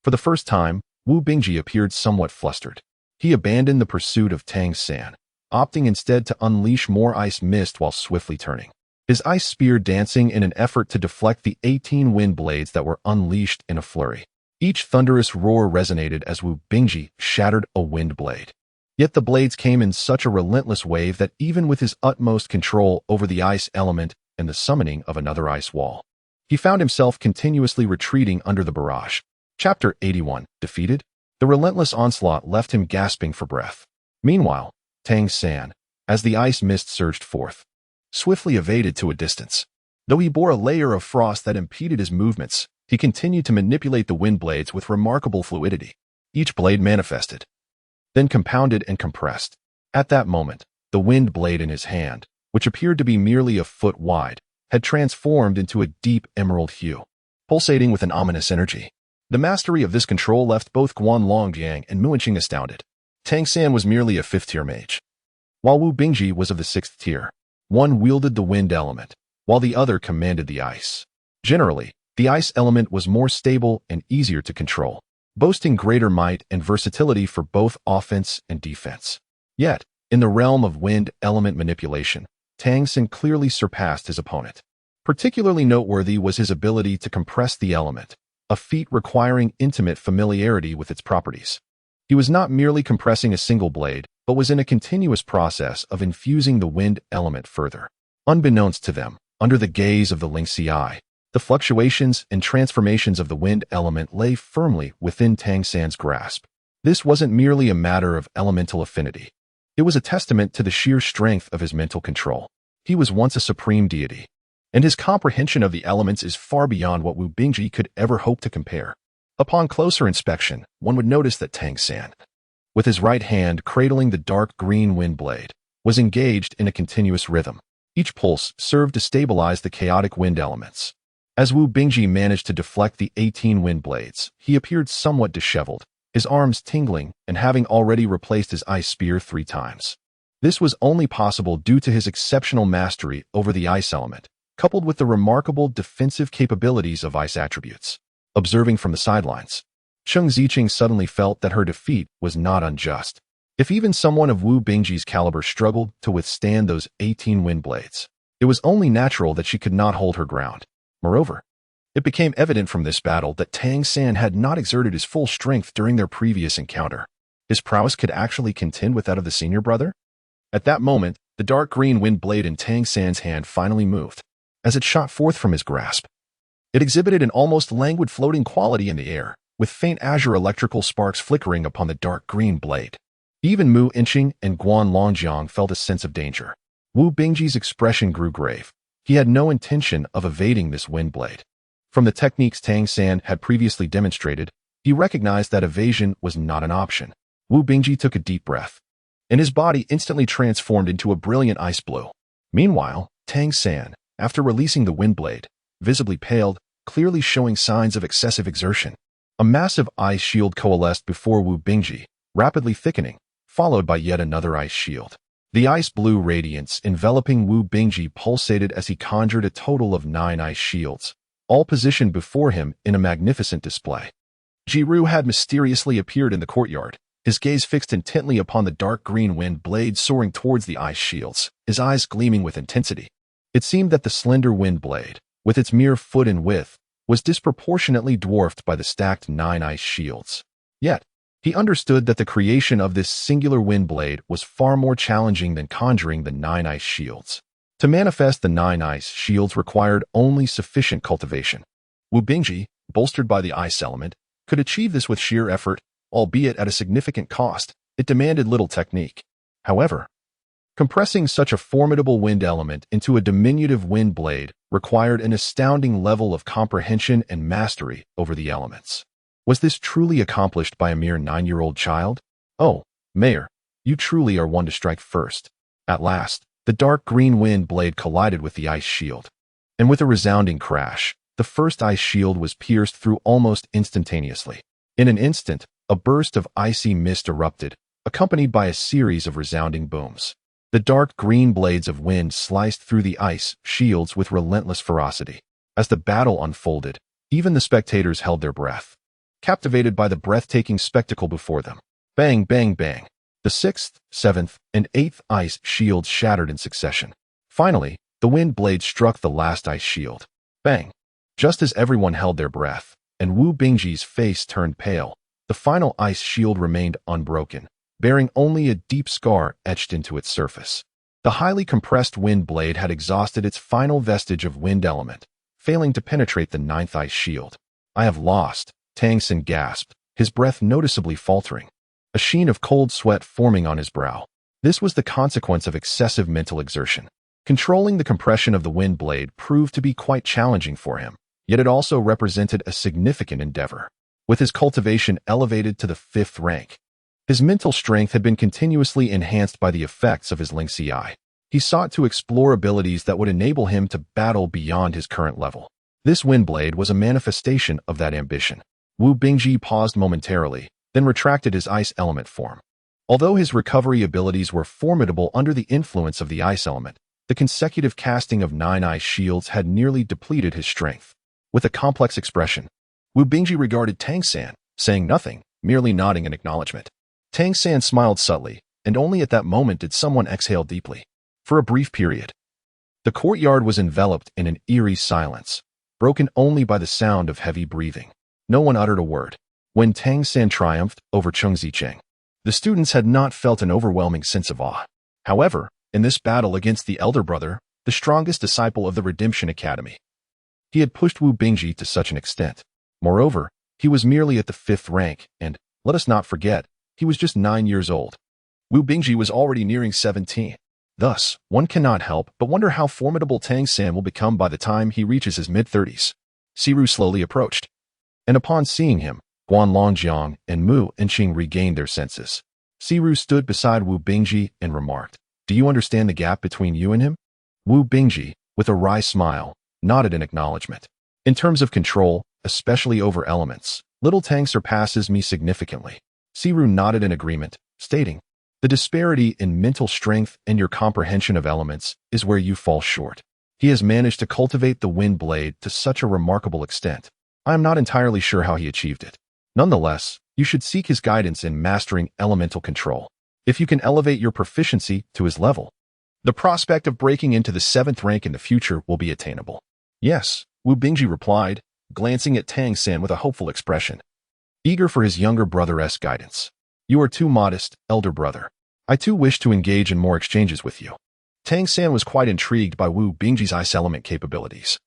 For the first time, Wu Bingji appeared somewhat flustered. He abandoned the pursuit of Tang San, opting instead to unleash more ice mist while swiftly turning, his ice spear dancing in an effort to deflect the 18 wind blades that were unleashed in a flurry. Each thunderous roar resonated as Wu Bingji shattered a wind blade. Yet the blades came in such a relentless wave that even with his utmost control over the ice element and the summoning of another ice wall, he found himself continuously retreating under the barrage. Chapter 81. Defeated? The relentless onslaught left him gasping for breath. Meanwhile, Tang San, as the ice mist surged forth, swiftly evaded to a distance. Though he bore a layer of frost that impeded his movements, he continued to manipulate the wind blades with remarkable fluidity. Each blade manifested, then compounded and compressed. At that moment, the wind blade in his hand, which appeared to be merely a foot wide, had transformed into a deep emerald hue, pulsating with an ominous energy. The mastery of this control left both Guanlongjiang and Muanqing astounded. Tang San was merely a fifth-tier mage, while Wu Bingji was of the sixth tier. One wielded the wind element, while the other commanded the ice. Generally, the ice element was more stable and easier to control, boasting greater might and versatility for both offense and defense. Yet, in the realm of wind element manipulation, Tang San clearly surpassed his opponent. Particularly noteworthy was his ability to compress the element, a feat requiring intimate familiarity with its properties. He was not merely compressing a single blade, but was in a continuous process of infusing the wind element further. Unbeknownst to them, under the gaze of the Lingxi eye, the fluctuations and transformations of the wind element lay firmly within Tang San's grasp. This wasn't merely a matter of elemental affinity. It was a testament to the sheer strength of his mental control. He was once a supreme deity, and his comprehension of the elements is far beyond what Wu Bingji could ever hope to compare. Upon closer inspection, one would notice that Tang San, with his right hand cradling the dark green wind blade, was engaged in a continuous rhythm. Each pulse served to stabilize the chaotic wind elements. As Wu Bingji managed to deflect the 18 wind blades, he appeared somewhat disheveled, his arms tingling and having already replaced his ice spear 3 times. This was only possible due to his exceptional mastery over the ice element, coupled with the remarkable defensive capabilities of ice attributes. Observing from the sidelines, Cheng Ziqing suddenly felt that her defeat was not unjust. If even someone of Wu Bingji's caliber struggled to withstand those 18 wind blades, it was only natural that she could not hold her ground. Moreover, it became evident from this battle that Tang San had not exerted his full strength during their previous encounter. His prowess could actually contend with that of the senior brother? At that moment, the dark green wind blade in Tang San's hand finally moved. As it shot forth from his grasp, it exhibited an almost languid floating quality in the air, with faint azure electrical sparks flickering upon the dark green blade. Even Mu Inching and Guanlongjiang felt a sense of danger. Wu Bingji's expression grew grave. He had no intention of evading this wind blade. From the techniques Tang San had previously demonstrated, he recognized that evasion was not an option. Wu Bingji took a deep breath, and his body instantly transformed into a brilliant ice blue. Meanwhile, Tang San, after releasing the wind blade, visibly paled, clearly showing signs of excessive exertion. A massive ice shield coalesced before Wu Bingji, rapidly thickening, followed by yet another ice shield. The ice blue radiance enveloping Wu Bingji pulsated as he conjured a total of 9 ice shields, all positioned before him in a magnificent display. Jiru had mysteriously appeared in the courtyard, his gaze fixed intently upon the dark green wind blade soaring towards the ice shields, his eyes gleaming with intensity. It seemed that the slender wind blade, with its mere foot in width, was disproportionately dwarfed by the stacked 9 ice shields. Yet, he understood that the creation of this singular wind blade was far more challenging than conjuring the 9 ice shields. To manifest the 9 ice shields required only sufficient cultivation. Wu Bingji, bolstered by the ice element, could achieve this with sheer effort, albeit at a significant cost. It demanded little technique. However, compressing such a formidable wind element into a diminutive wind blade required an astounding level of comprehension and mastery over the elements. Was this truly accomplished by a mere 9-year-old child? Oh, Mayor, you truly are one to strike first. At last, the dark green wind blade collided with the ice shield, and with a resounding crash, the first ice shield was pierced through almost instantaneously. In an instant, a burst of icy mist erupted, accompanied by a series of resounding booms. The dark green blades of wind sliced through the ice shields with relentless ferocity. As the battle unfolded, even the spectators held their breath, captivated by the breathtaking spectacle before them. Bang, bang, bang. The 6th, 7th, and 8th ice shields shattered in succession. Finally, the wind blade struck the last ice shield. Bang. Just as everyone held their breath, and Wu Bingji's face turned pale, the final ice shield remained unbroken, bearing only a deep scar etched into its surface. The highly compressed wind blade had exhausted its final vestige of wind element, failing to penetrate the ninth ice shield. "I have lost," Tang San gasped, his breath noticeably faltering, a sheen of cold sweat forming on his brow. This was the consequence of excessive mental exertion. Controlling the compression of the wind blade proved to be quite challenging for him, yet it also represented a significant endeavor. With his cultivation elevated to the 5th rank, his mental strength had been continuously enhanced by the effects of his Lingxi Eye. He sought to explore abilities that would enable him to battle beyond his current level. This wind blade was a manifestation of that ambition. Wu Bingji paused momentarily, then retracted his ice element form. Although his recovery abilities were formidable under the influence of the ice element, the consecutive casting of 9 ice shields had nearly depleted his strength. With a complex expression, Wu Bingji regarded Tang San, saying nothing, merely nodding in acknowledgement. Tang San smiled subtly, and only at that moment did someone exhale deeply. For a brief period, the courtyard was enveloped in an eerie silence, broken only by the sound of heavy breathing. No one uttered a word. When Tang San triumphed over Cheng Zicheng, the students had not felt an overwhelming sense of awe. However, in this battle against the elder brother, the strongest disciple of the Redemption Academy, he had pushed Wu Bingji to such an extent. Moreover, he was merely at the 5th rank, and, let us not forget, he was just 9 years old. Wu Bingji was already nearing 17. Thus, one cannot help but wonder how formidable Tang San will become by the time he reaches his mid-30s. Siru slowly approached, and upon seeing him, Guan Longjiang and Mu Enqing regained their senses. Siru stood beside Wu Bingji and remarked, "Do you understand the gap between you and him?" Wu Bingji, with a wry smile, nodded in acknowledgement. "In terms of control, especially over elements, little Tang surpasses me significantly." Siru nodded in agreement, stating, "The disparity in mental strength and your comprehension of elements is where you fall short. He has managed to cultivate the wind blade to such a remarkable extent. I am not entirely sure how he achieved it. Nonetheless, you should seek his guidance in mastering elemental control. If you can elevate your proficiency to his level, the prospect of breaking into the 7th rank in the future will be attainable." "Yes," Wu Bingji replied, glancing at Tang San with a hopeful expression, eager for his younger brother's guidance. "You are too modest, elder brother. I too wish to engage in more exchanges with you." Tang San was quite intrigued by Wu Bingji's ice element capabilities,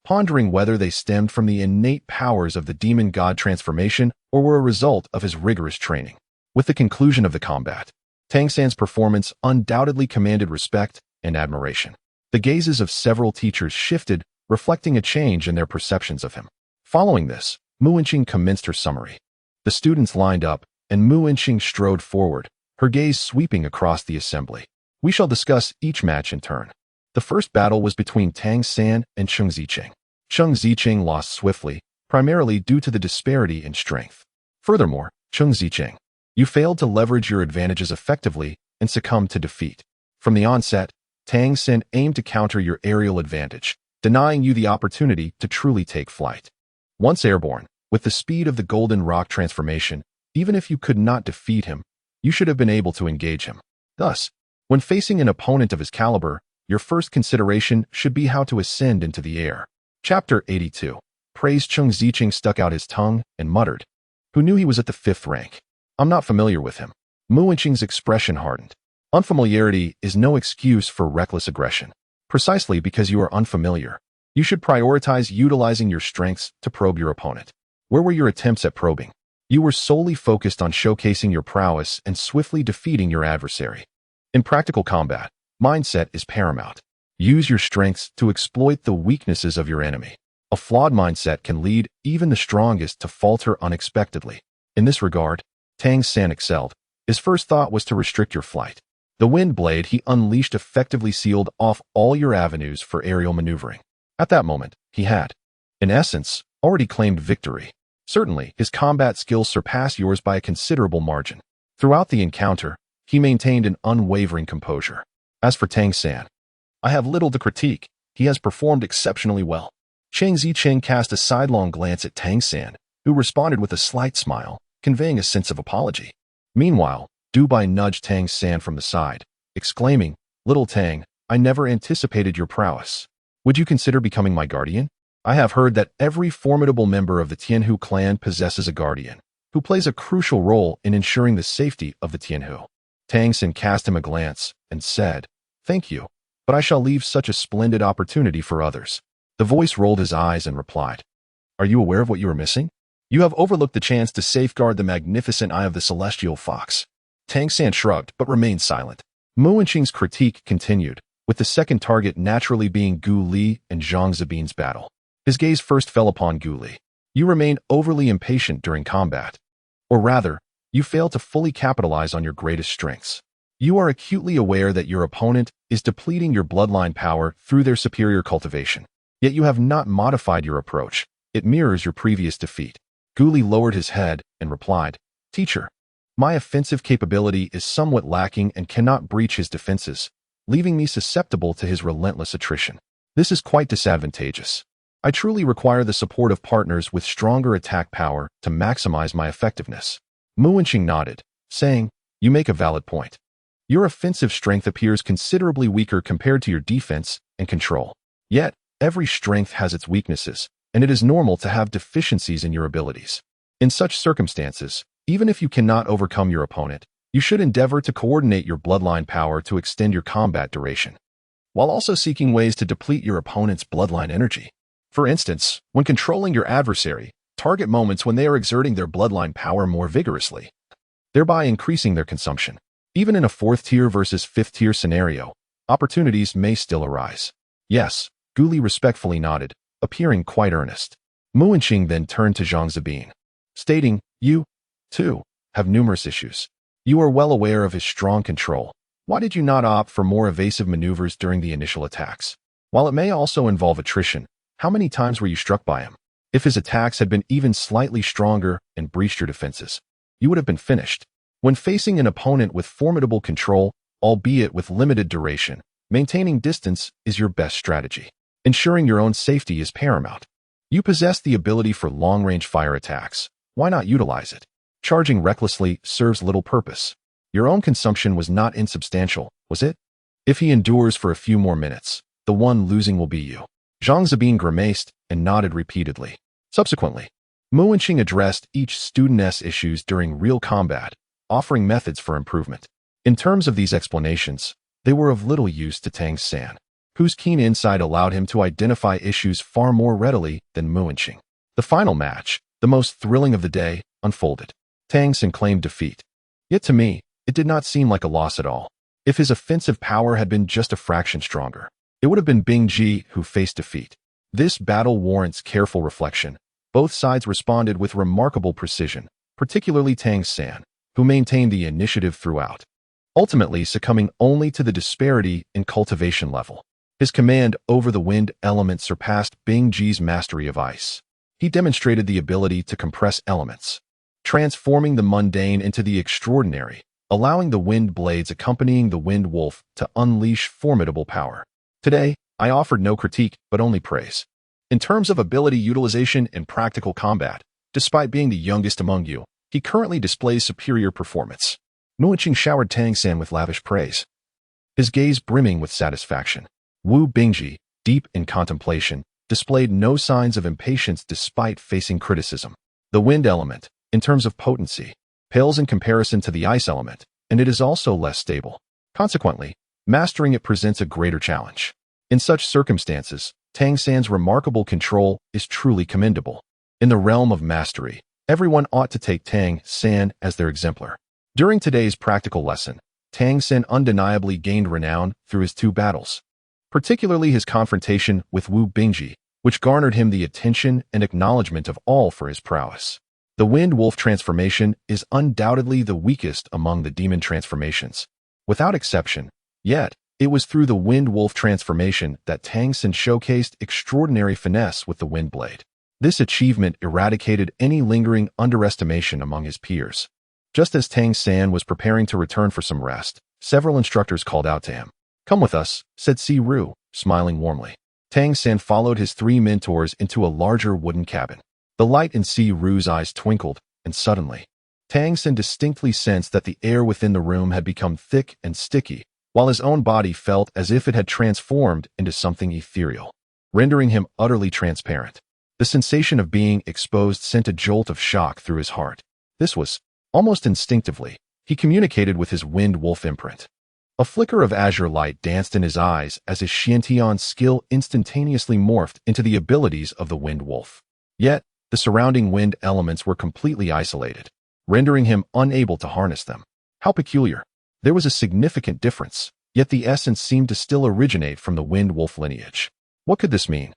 pondering whether they stemmed from the innate powers of the demon god transformation or were a result of his rigorous training. With the conclusion of the combat, Tang San's performance undoubtedly commanded respect and admiration. The gazes of several teachers shifted, reflecting a change in their perceptions of him. Following this, Mu Enqing commenced her summary. The students lined up, and Mu Enqing strode forward, her gaze sweeping across the assembly. "We shall discuss each match in turn." The first battle was between Tang San and Cheng Zicheng. Cheng Zicheng lost swiftly, primarily due to the disparity in strength. Furthermore, Cheng Zicheng, you failed to leverage your advantages effectively and succumbed to defeat. From the onset, Tang San aimed to counter your aerial advantage, denying you the opportunity to truly take flight. Once airborne, with the speed of the golden rock transformation, even if you could not defeat him, you should have been able to engage him. Thus, when facing an opponent of his caliber, your first consideration should be how to ascend into the air. Chapter 82. Praised Cheng Zicheng stuck out his tongue and muttered, "Who knew he was at the 5th rank? I'm not familiar with him." Mu Enqing's expression hardened. Unfamiliarity is no excuse for reckless aggression. Precisely because you are unfamiliar, you should prioritize utilizing your strengths to probe your opponent. Where were your attempts at probing? You were solely focused on showcasing your prowess and swiftly defeating your adversary. In practical combat, mindset is paramount. Use your strengths to exploit the weaknesses of your enemy. A flawed mindset can lead even the strongest to falter unexpectedly. In this regard, Tang San excelled. His first thought was to restrict your flight. The wind blade he unleashed effectively sealed off all your avenues for aerial maneuvering. At that moment, he had, in essence, already claimed victory. Certainly, his combat skills surpassed yours by a considerable margin. Throughout the encounter, he maintained an unwavering composure. As for Tang San, I have little to critique. He has performed exceptionally well. Cheng Zicheng cast a sidelong glance at Tang San, who responded with a slight smile, conveying a sense of apology. Meanwhile, Dubai nudged Tang San from the side, exclaiming, "Little Tang, I never anticipated your prowess. Would you consider becoming my guardian? I have heard that every formidable member of the Tianhu clan possesses a guardian. who plays a crucial role in ensuring the safety of the Tianhu. Tang Xin cast him a glance and said, "Thank you, but I shall leave such a splendid opportunity for others." The voice rolled his eyes and replied, "Are you aware of what you are missing? You have overlooked the chance to safeguard the magnificent eye of the celestial fox." Tang San shrugged, but remained silent. Mu Wenqing's critique continued, with the second target naturally being Gu Li and Zhang Zabin's battle. His gaze first fell upon Gu Li. "You remain overly impatient during combat. Or rather, you fail to fully capitalize on your greatest strengths. You are acutely aware that your opponent is depleting your bloodline power through their superior cultivation. Yet you have not modified your approach. It mirrors your previous defeat." Gu Li lowered his head and replied, "Teacher, my offensive capability is somewhat lacking and cannot breach his defenses, leaving me susceptible to his relentless attrition. This is quite disadvantageous. I truly require the support of partners with stronger attack power to maximize my effectiveness." Mu Wenqing nodded, saying, "You make a valid point. Your offensive strength appears considerably weaker compared to your defense and control. Yet, every strength has its weaknesses, and it is normal to have deficiencies in your abilities. In such circumstances, even if you cannot overcome your opponent, you should endeavor to coordinate your bloodline power to extend your combat duration, while also seeking ways to deplete your opponent's bloodline energy. For instance, when controlling your adversary, target moments when they are exerting their bloodline power more vigorously, thereby increasing their consumption. Even in a 4th tier versus 5th tier scenario, opportunities may still arise." "Yes," Gu Li respectfully nodded, appearing quite earnest. Mu Wenqing then turned to Zhang Zabin, stating, "You, too, have numerous issues. You are well aware of his strong control. Why did you not opt for more evasive maneuvers during the initial attacks? While it may also involve attrition, how many times were you struck by him? If his attacks had been even slightly stronger and breached your defenses, you would have been finished. When facing an opponent with formidable control, albeit with limited duration, maintaining distance is your best strategy. Ensuring your own safety is paramount. You possess the ability for long-range fire attacks. Why not utilize it? Charging recklessly serves little purpose. Your own consumption was not insubstantial, was it? If he endures for a few more minutes, the one losing will be you." Zhang Zabin grimaced and nodded repeatedly. Subsequently, Mu Wenqing addressed each student's issues during real combat, offering methods for improvement. In terms of these explanations, they were of little use to Tang San, whose keen insight allowed him to identify issues far more readily than Mu Wenqing. The final match, the most thrilling of the day, unfolded. Tang San claimed defeat. Yet to me, it did not seem like a loss at all. If his offensive power had been just a fraction stronger, it would have been Bing Ji who faced defeat. This battle warrants careful reflection. Both sides responded with remarkable precision, particularly Tang San, who maintained the initiative throughout, ultimately succumbing only to the disparity in cultivation level. His command over the wind element surpassed Bing Ji's mastery of ice. He demonstrated the ability to compress elements, transforming the mundane into the extraordinary, allowing the wind blades accompanying the wind wolf to unleash formidable power. Today, I offered no critique, but only praise. In terms of ability utilization and practical combat, despite being the youngest among you, he currently displays superior performance. Mu Wenqing showered Tang San with lavish praise, his gaze brimming with satisfaction. Wu Bingji, deep in contemplation, displayed no signs of impatience despite facing criticism. The wind element, in terms of potency, pales in comparison to the ice element, and it is also less stable. Consequently, mastering it presents a greater challenge. In such circumstances, Tang San's remarkable control is truly commendable. In the realm of mastery, everyone ought to take Tang San as their exemplar. During today's practical lesson, Tang San undeniably gained renown through his 2 battles, particularly his confrontation with Wu Bingji, which garnered him the attention and acknowledgement of all for his prowess. The Wind Wolf transformation is undoubtedly the weakest among the demon transformations, without exception. Yet, it was through the Wind Wolf transformation that Tang San showcased extraordinary finesse with the Wind Blade. This achievement eradicated any lingering underestimation among his peers. Just as Tang San was preparing to return for some rest, several instructors called out to him. "Come with us," said Si Ru, smiling warmly. Tang San followed his 3 mentors into a larger wooden cabin. The light in Si Ru's eyes twinkled, and suddenly, Tang San distinctly sensed that the air within the room had become thick and sticky, while his own body felt as if it had transformed into something ethereal, rendering him utterly transparent. The sensation of being exposed sent a jolt of shock through his heart. This was, almost instinctively, he communicated with his wind wolf imprint. A flicker of azure light danced in his eyes as his Xiantian skill instantaneously morphed into the abilities of the wind wolf. Yet, the surrounding wind elements were completely isolated, rendering him unable to harness them. How peculiar. There was a significant difference, yet the essence seemed to still originate from the wind wolf lineage. What could this mean?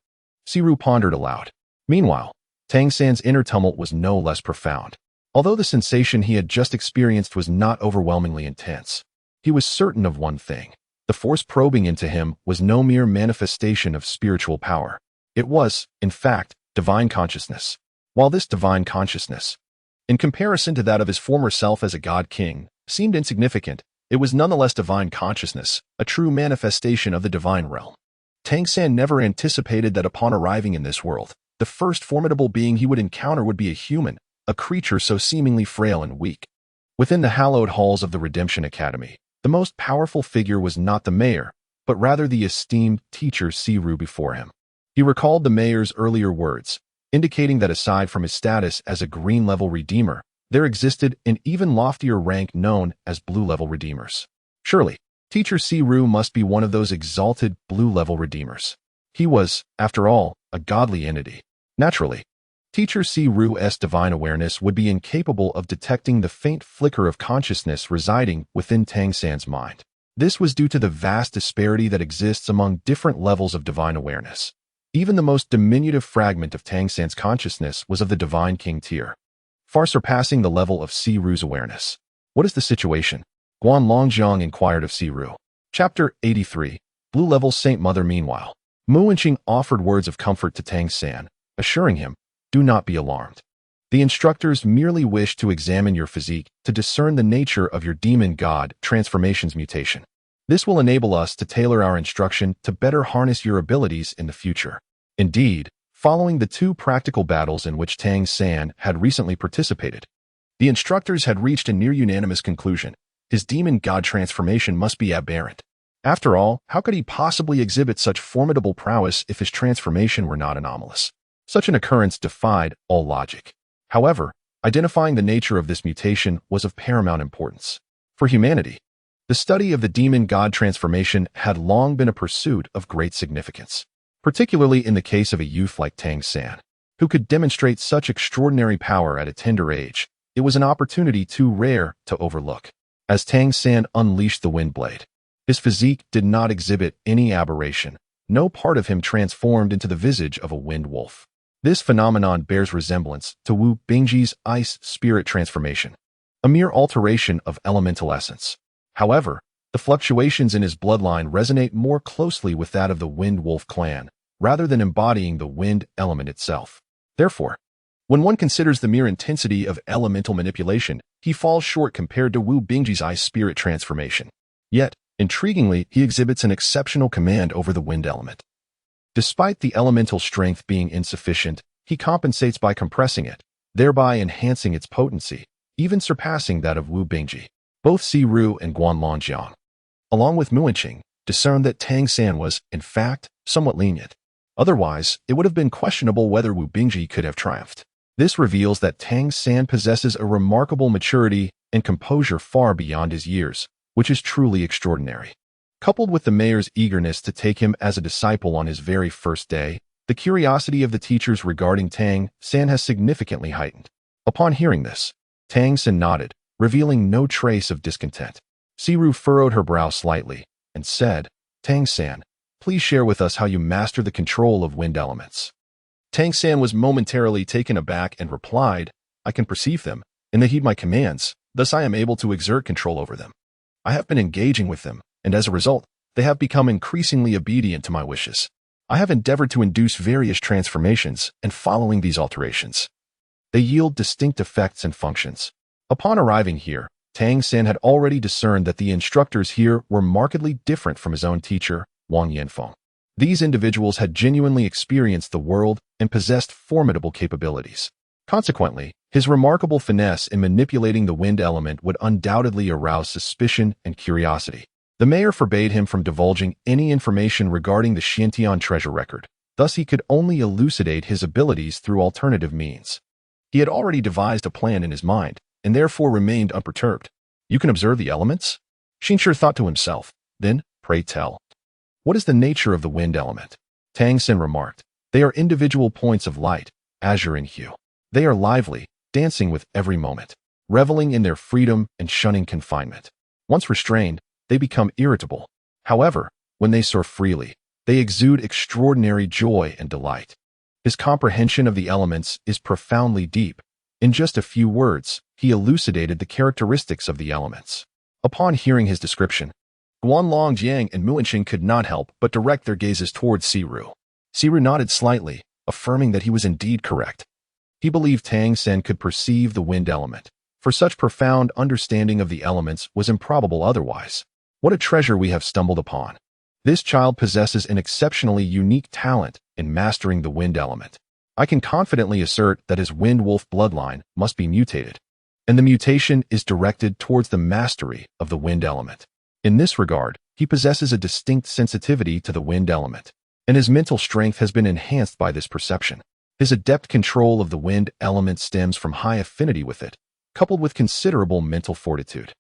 Siru pondered aloud. Meanwhile, Tang San's inner tumult was no less profound. Although the sensation he had just experienced was not overwhelmingly intense, he was certain of one thing. The force probing into him was no mere manifestation of spiritual power. It was, in fact, divine consciousness. While this divine consciousness, in comparison to that of his former self as a god king, seemed insignificant, it was nonetheless divine consciousness, a true manifestation of the divine realm. Tang San never anticipated that upon arriving in this world, the first formidable being he would encounter would be a human, a creature so seemingly frail and weak. Within the hallowed halls of the Redemption Academy, the most powerful figure was not the mayor, but rather the esteemed teacher Siru before him. He recalled the mayor's earlier words, indicating that aside from his status as a green-level redeemer, there existed an even loftier rank known as blue-level redeemers. Surely, teacher Siru must be one of those exalted blue-level redeemers. He was, after all, a godly entity. Naturally, teacher Siru's divine awareness would be incapable of detecting the faint flicker of consciousness residing within Tang San's mind. This was due to the vast disparity that exists among different levels of divine awareness. Even the most diminutive fragment of Tang San's consciousness was of the divine king tier, far surpassing the level of Siru's awareness. What is the situation? Guan Longjiang inquired of Siru. Chapter 83, Blue Level Saint Mother. Meanwhile, Mu Wenqing offered words of comfort to Tang San, assuring him, do not be alarmed. The instructors merely wish to examine your physique to discern the nature of your demon god transformation's mutation. This will enable us to tailor our instruction to better harness your abilities in the future. Indeed, following the two practical battles in which Tang San had recently participated, the instructors had reached a near unanimous conclusion. His demon god transformation must be aberrant. After all, how could he possibly exhibit such formidable prowess if his transformation were not anomalous? Such an occurrence defied all logic. However, identifying the nature of this mutation was of paramount importance. For humanity, the study of the demon god transformation had long been a pursuit of great significance, particularly in the case of a youth like Tang San, who could demonstrate such extraordinary power at a tender age. It was an opportunity too rare to overlook. As Tang San unleashed the wind blade, his physique did not exhibit any aberration. No part of him transformed into the visage of a wind wolf. This phenomenon bears resemblance to Wu Bingji's ice spirit transformation, a mere alteration of elemental essence. However, the fluctuations in his bloodline resonate more closely with that of the wind wolf clan, rather than embodying the wind element itself. Therefore, when one considers the mere intensity of elemental manipulation, he falls short compared to Wu Bingji's ice spirit transformation. Yet, intriguingly, he exhibits an exceptional command over the wind element. Despite the elemental strength being insufficient, he compensates by compressing it, thereby enhancing its potency, even surpassing that of Wu Bingji. Both Siru and Guan Longjiang, along with Mu Wenqing, discerned that Tang San was, in fact, somewhat lenient. Otherwise, it would have been questionable whether Wu Bingji could have triumphed. This reveals that Tang San possesses a remarkable maturity and composure far beyond his years, which is truly extraordinary. Coupled with the mayor's eagerness to take him as a disciple on his very first day, the curiosity of the teachers regarding Tang San has significantly heightened. Upon hearing this, Tang San nodded, revealing no trace of discontent. Siru furrowed her brow slightly and said, Tang San, please share with us how you master the control of wind elements. Tang San was momentarily taken aback and replied, I can perceive them, and they heed my commands, thus I am able to exert control over them. I have been engaging with them, and as a result, they have become increasingly obedient to my wishes. I have endeavored to induce various transformations, and following these alterations, they yield distinct effects and functions. Upon arriving here, Tang San had already discerned that the instructors here were markedly different from his own teacher, Wang Yanfeng. These individuals had genuinely experienced the world and possessed formidable capabilities. Consequently, his remarkable finesse in manipulating the wind element would undoubtedly arouse suspicion and curiosity. The mayor forbade him from divulging any information regarding the Xiantian treasure record. Thus, he could only elucidate his abilities through alternative means. He had already devised a plan in his mind, and therefore remained unperturbed. You can observe the elements? Xingshi thought to himself. Then, pray tell, what is the nature of the wind element? Tang Xin remarked. They are individual points of light, azure in hue. They are lively, dancing with every moment, reveling in their freedom and shunning confinement. Once restrained, they become irritable. However, when they soar freely, they exude extraordinary joy and delight. His comprehension of the elements is profoundly deep. In just a few words, he elucidated the characteristics of the elements. Upon hearing his description, Guanlong Jiang and Muanxing could not help but direct their gazes towards Siru. Siru nodded slightly, affirming that he was indeed correct. He believed Tang Sen could perceive the wind element, for such profound understanding of the elements was improbable otherwise. What a treasure we have stumbled upon. This child possesses an exceptionally unique talent in mastering the wind element. I can confidently assert that his wind wolf bloodline must be mutated, and the mutation is directed towards the mastery of the wind element. In this regard, he possesses a distinct sensitivity to the wind element, and his mental strength has been enhanced by this perception. His adept control of the wind element stems from high affinity with it, coupled with considerable mental fortitude.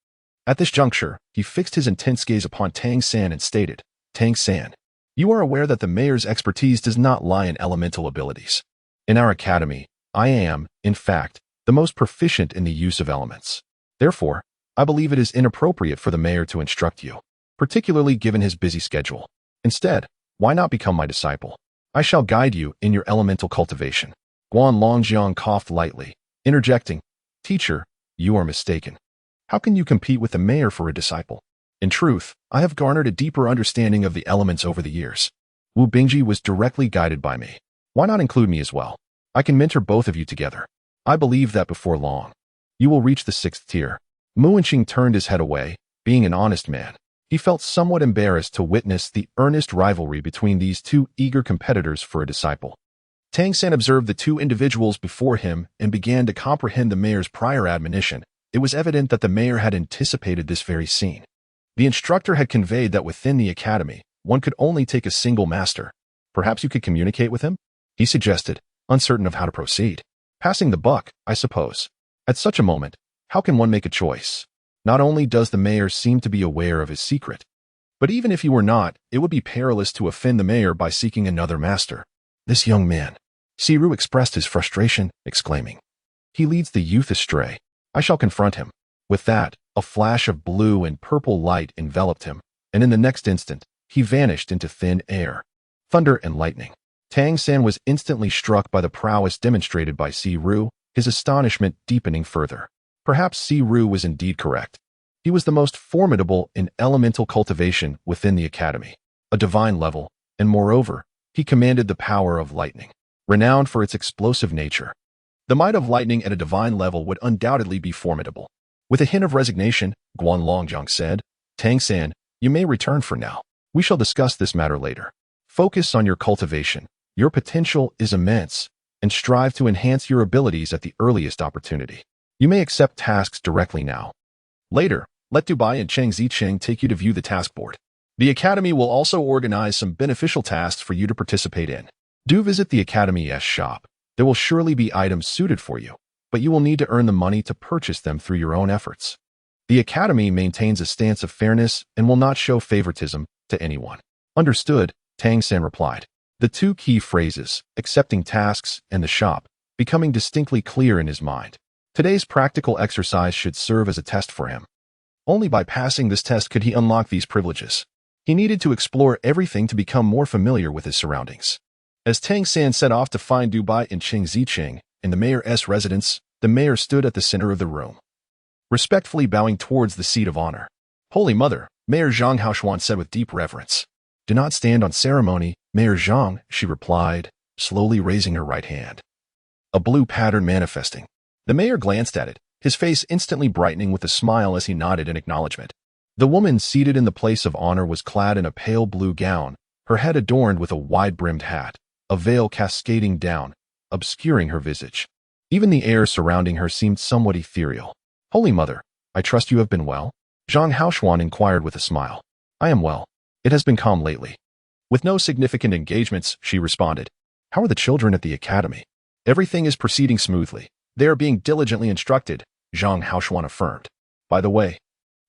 At this juncture, he fixed his intense gaze upon Tang San and stated, Tang San, you are aware that the mayor's expertise does not lie in elemental abilities. In our academy, I am, in fact, the most proficient in the use of elements. Therefore, I believe it is inappropriate for the mayor to instruct you, particularly given his busy schedule. Instead, why not become my disciple? I shall guide you in your elemental cultivation. Guan Longjiang coughed lightly, interjecting, Teacher, you are mistaken. How can you compete with the mayor for a disciple? In truth, I have garnered a deeper understanding of the elements over the years. Wu Bingji was directly guided by me. Why not include me as well? I can mentor both of you together. I believe that before long, you will reach the 6th tier. Muanxing turned his head away, being an honest man. He felt somewhat embarrassed to witness the earnest rivalry between these two eager competitors for a disciple. Tang San observed the two individuals before him and began to comprehend the mayor's prior admonition. It was evident that the mayor had anticipated this very scene. The instructor had conveyed that within the academy, one could only take a single master. Perhaps you could communicate with him? He suggested, uncertain of how to proceed. Passing the buck, I suppose. At such a moment, how can one make a choice? Not only does the mayor seem to be aware of his secret, but even if he were not, it would be perilous to offend the mayor by seeking another master. This young man. Siru expressed his frustration, exclaiming, He leads the youth astray. I shall confront him. With that, a flash of blue and purple light enveloped him, and in the next instant, he vanished into thin air. Thunder and lightning. Tang San was instantly struck by the prowess demonstrated by Siru, his astonishment deepening further. Perhaps Siru was indeed correct. He was the most formidable in elemental cultivation within the academy, a divine level, and moreover, he commanded the power of lightning, renowned for its explosive nature. The might of lightning at a divine level would undoubtedly be formidable. With a hint of resignation, Guan Longjiang said, Tang San, you may return for now. We shall discuss this matter later. Focus on your cultivation. Your potential is immense, and strive to enhance your abilities at the earliest opportunity. You may accept tasks directly now. Later, let Dubai and Cheng Zicheng take you to view the task board. The Academy will also organize some beneficial tasks for you to participate in. Do visit the Academy's shop. There will surely be items suited for you, but you will need to earn the money to purchase them through your own efforts. The Academy maintains a stance of fairness and will not show favoritism to anyone. Understood, Tang San replied. The two key phrases, accepting tasks and the shop, becoming distinctly clear in his mind. Today's practical exercise should serve as a test for him. Only by passing this test could he unlock these privileges. He needed to explore everything to become more familiar with his surroundings. As Tang San set off to find Dubai and Cheng Zicheng in the mayor's residence, the mayor stood at the center of the room, respectfully bowing towards the seat of honor. Holy Mother, Mayor Zhang Haoshuan said with deep reverence. Do not stand on ceremony, Mayor Zhang, she replied, slowly raising her right hand. A blue pattern manifesting. The mayor glanced at it, his face instantly brightening with a smile as he nodded in acknowledgement. The woman seated in the place of honor was clad in a pale blue gown, her head adorned with a wide-brimmed hat, a veil cascading down, obscuring her visage. Even the air surrounding her seemed somewhat ethereal. Holy Mother, I trust you have been well? Zhang Haoshuan inquired with a smile. I am well. It has been calm lately. With no significant engagements, she responded. How are the children at the academy? Everything is proceeding smoothly. They are being diligently instructed, Zhang Haoshuan affirmed. By the way,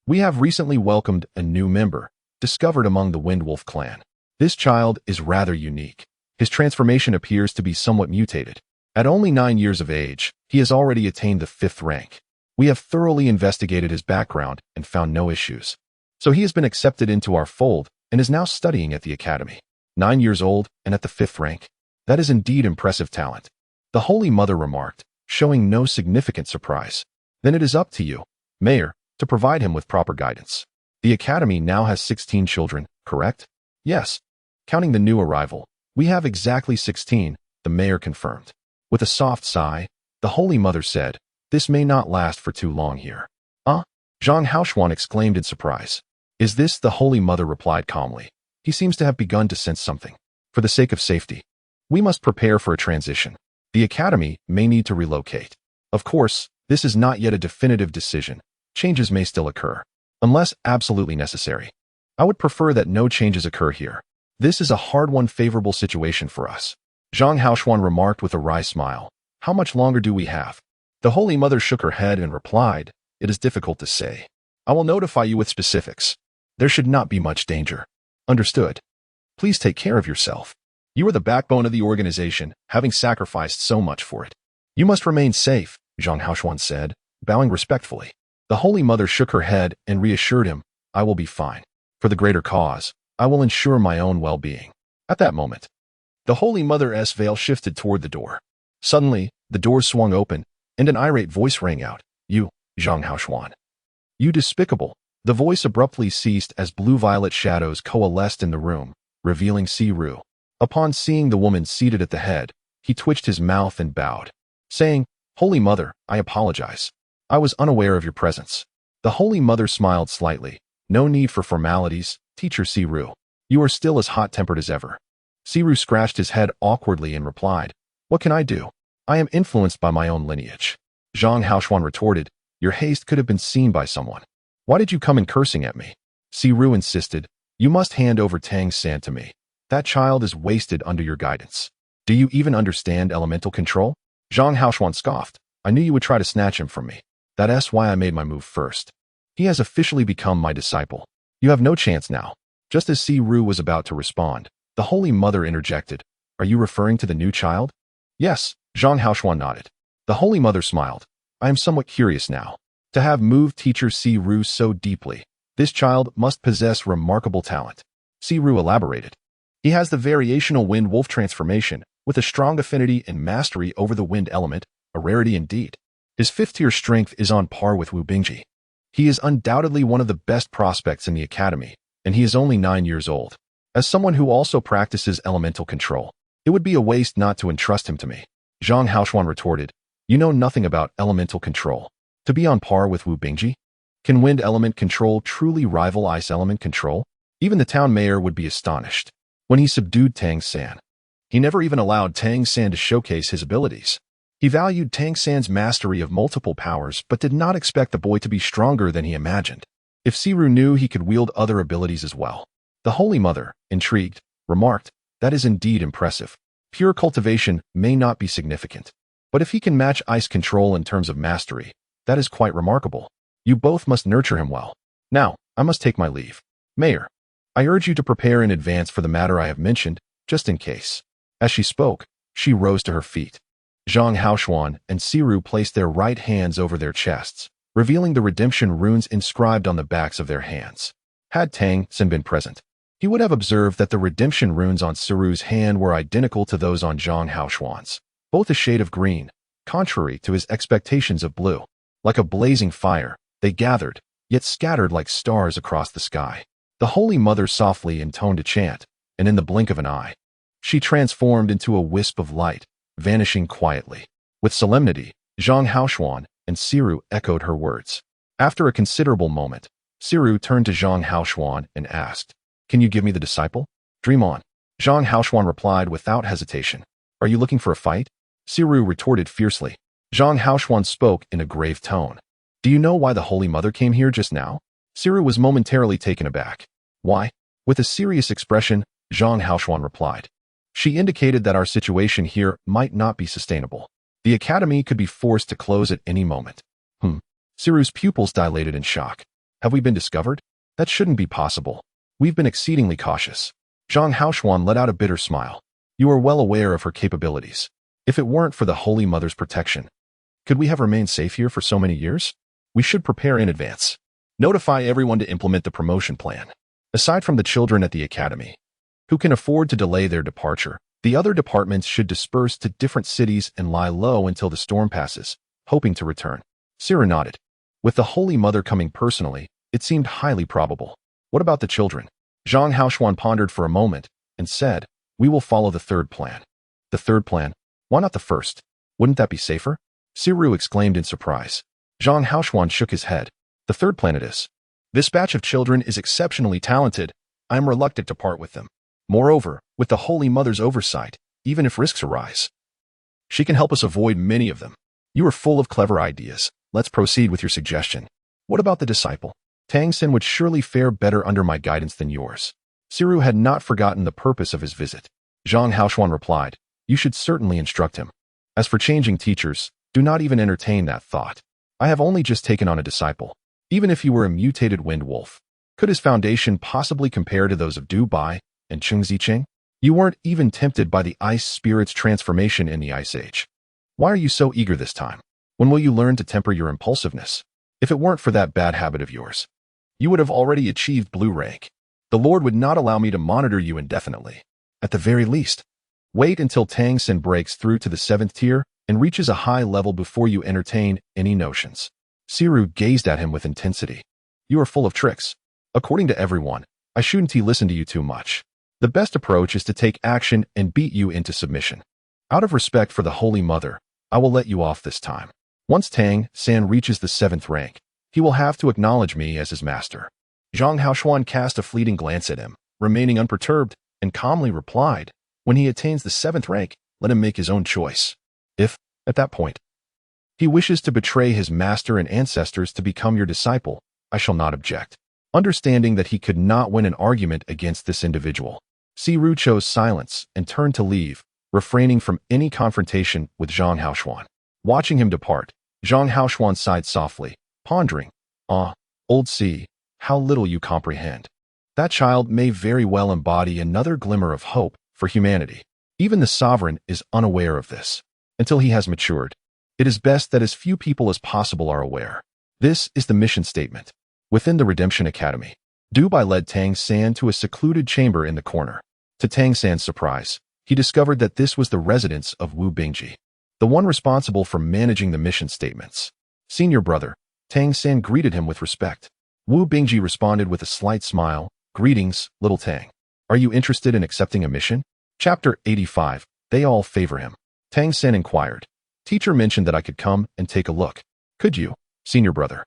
we have recently welcomed a new member, discovered among the Windwolf clan. This child is rather unique. His transformation appears to be somewhat mutated. At only 9 years of age, he has already attained the 5th rank. We have thoroughly investigated his background and found no issues. So he has been accepted into our fold and is now studying at the academy. 9 years old and at the 5th rank. That is indeed impressive talent. The Holy Mother remarked, showing no significant surprise. Then it is up to you, Mayor, to provide him with proper guidance. The academy now has 16 children, correct? Yes. Counting the new arrival, we have exactly 16, the mayor confirmed. With a soft sigh, the Holy Mother said, this may not last for too long here. Zhang Haoshuan exclaimed in surprise. Is this? The Holy Mother replied calmly. He seems to have begun to sense something. For the sake of safety, we must prepare for a transition. The academy may need to relocate. Of course, this is not yet a definitive decision. Changes may still occur, unless absolutely necessary. I would prefer that no changes occur here. This is a hard-won favorable situation for us. Zhang Haoshuan remarked with a wry smile. How much longer do we have? The Holy Mother shook her head and replied, it is difficult to say. I will notify you with specifics. There should not be much danger. Understood. Please take care of yourself. You are the backbone of the organization, having sacrificed so much for it. You must remain safe, Zhang Haoshuan said, bowing respectfully. The Holy Mother shook her head and reassured him, I will be fine. For the greater cause, I will ensure my own well-being. At that moment, the Holy Mother's veil shifted toward the door. Suddenly, the door swung open, and an irate voice rang out. You, Zhang Haoshuan. You despicable. The voice abruptly ceased as blue-violet shadows coalesced in the room, revealing Siru. Upon seeing the woman seated at the head, he twitched his mouth and bowed, saying, Holy Mother, I apologize. I was unaware of your presence. The Holy Mother smiled slightly. No need for formalities, Teacher Siru. You are still as hot-tempered as ever. Siru scratched his head awkwardly and replied, What can I do? I am influenced by my own lineage. Zhang Haoshuan retorted, Your haste could have been seen by someone. Why did you come in cursing at me? Siru insisted, You must hand over Tang's sand to me. That child is wasted under your guidance. Do you even understand elemental control? Zhang Haoshuan scoffed. I knew you would try to snatch him from me. That's why I made my move first. He has officially become my disciple. You have no chance now. Just as Siru was about to respond, the Holy Mother interjected. Are you referring to the new child? Yes, Zhang Haoshuan nodded. The Holy Mother smiled. I am somewhat curious now. To have moved Teacher Siru so deeply, this child must possess remarkable talent. Siru elaborated. He has the variational wind wolf transformation, with a strong affinity and mastery over the wind element, a rarity indeed. His 5th-tier strength is on par with Wu Bingji. He is undoubtedly one of the best prospects in the academy, and he is only 9 years old. As someone who also practices elemental control, it would be a waste not to entrust him to me. Zhang Haoshuan retorted, You know nothing about elemental control. To be on par with Wu Bingji? Can wind element control truly rival ice element control? Even the town mayor would be astonished. When he subdued Tang San, he never even allowed Tang San to showcase his abilities. He valued Tang San's mastery of multiple powers, but did not expect the boy to be stronger than he imagined. If Siru knew he could wield other abilities as well. The Holy Mother, intrigued, remarked, That is indeed impressive. Pure cultivation may not be significant, but if he can match ice control in terms of mastery, that is quite remarkable. You both must nurture him well. Now, I must take my leave. Mayor, I urge you to prepare in advance for the matter I have mentioned, just in case. As she spoke, she rose to her feet. Zhang Haoshuan and Siru placed their right hands over their chests, revealing the redemption runes inscribed on the backs of their hands. Had Tang San been present, he would have observed that the redemption runes on Siru's hand were identical to those on Zhang Haoshuan's, both a shade of green, contrary to his expectations of blue. Like a blazing fire, they gathered, yet scattered like stars across the sky. The Holy Mother softly intoned a chant, and in the blink of an eye, she transformed into a wisp of light, vanishing quietly. With solemnity, Zhang Haoshuan and Siru echoed her words. After a considerable moment, Siru turned to Zhang Haoshuan and asked, Can you give me the disciple? Dream on. Zhang Haoshuan replied without hesitation. Are you looking for a fight? Siru retorted fiercely. Zhang Haoshuan spoke in a grave tone. Do you know why the Holy Mother came here just now? Siru was momentarily taken aback. Why? With a serious expression, Zhang Haoshuan replied. She indicated that our situation here might not be sustainable. The academy could be forced to close at any moment. Siru's pupils dilated in shock. Have we been discovered? That shouldn't be possible. We've been exceedingly cautious. Zhang Haoshuan let out a bitter smile. You are well aware of her capabilities. If it weren't for the Holy Mother's protection, could we have remained safe here for so many years? We should prepare in advance. Notify everyone to implement the promotion plan. Aside from the children at the academy, who can afford to delay their departure, the other departments should disperse to different cities and lie low until the storm passes, hoping to return. Siru nodded. With the Holy Mother coming personally, it seemed highly probable. What about the children? Zhang Haoshuan pondered for a moment and said, we will follow the third plan. The third plan? Why not the first? Wouldn't that be safer? Siru exclaimed in surprise. Zhang Haoshuan shook his head. The third plan it is. This batch of children is exceptionally talented. I am reluctant to part with them. Moreover, with the Holy Mother's oversight, even if risks arise, she can help us avoid many of them. You are full of clever ideas. Let's proceed with your suggestion. What about the disciple? Tang Xin would surely fare better under my guidance than yours. Siru had not forgotten the purpose of his visit. Zhang Haoshuan replied, you should certainly instruct him. As for changing teachers, do not even entertain that thought. I have only just taken on a disciple. Even if he were a mutated wind wolf, could his foundation possibly compare to those of Du Bai and Cheng Ziqing? You weren't even tempted by the ice spirit's transformation in the Ice Age. Why are you so eager this time? When will you learn to temper your impulsiveness? If it weren't for that bad habit of yours, you would have already achieved blue rank. The Lord would not allow me to monitor you indefinitely. At the very least, wait until Tang Xin breaks through to the 7th tier and reaches a high level before you entertain any notions. Siru gazed at him with intensity. You are full of tricks. According to everyone, I shouldn't listen to you too much. The best approach is to take action and beat you into submission. Out of respect for the Holy Mother, I will let you off this time. Once Tang Xin reaches the 7th rank, he will have to acknowledge me as his master. Zhang Haoshuan cast a fleeting glance at him, remaining unperturbed, and calmly replied, when he attains the 7th rank, let him make his own choice. If, at that point, he wishes to betray his master and ancestors to become your disciple, I shall not object. Understanding that he could not win an argument against this individual, Siru chose silence and turned to leave, refraining from any confrontation with Zhang Haoshuan. Watching him depart, Zhang Haoshuan sighed softly, pondering, old C, how little you comprehend. That child may very well embody another glimmer of hope for humanity. Even the sovereign is unaware of this. Until he has matured, it is best that as few people as possible are aware. This is the mission statement. Within the Redemption Academy, Du Bai led Tang Xin to a secluded chamber in the corner. To Tang Xin's surprise, he discovered that this was the residence of Wu Bingji, the one responsible for managing the mission statements. Senior brother, Tang Xin greeted him with respect. Wu Bingji responded with a slight smile, greetings, little Tang. Are you interested in accepting a mission? Chapter 85, They All Favor Him. Tang Xin inquired. Teacher mentioned that I could come and take a look. Could you, senior brother,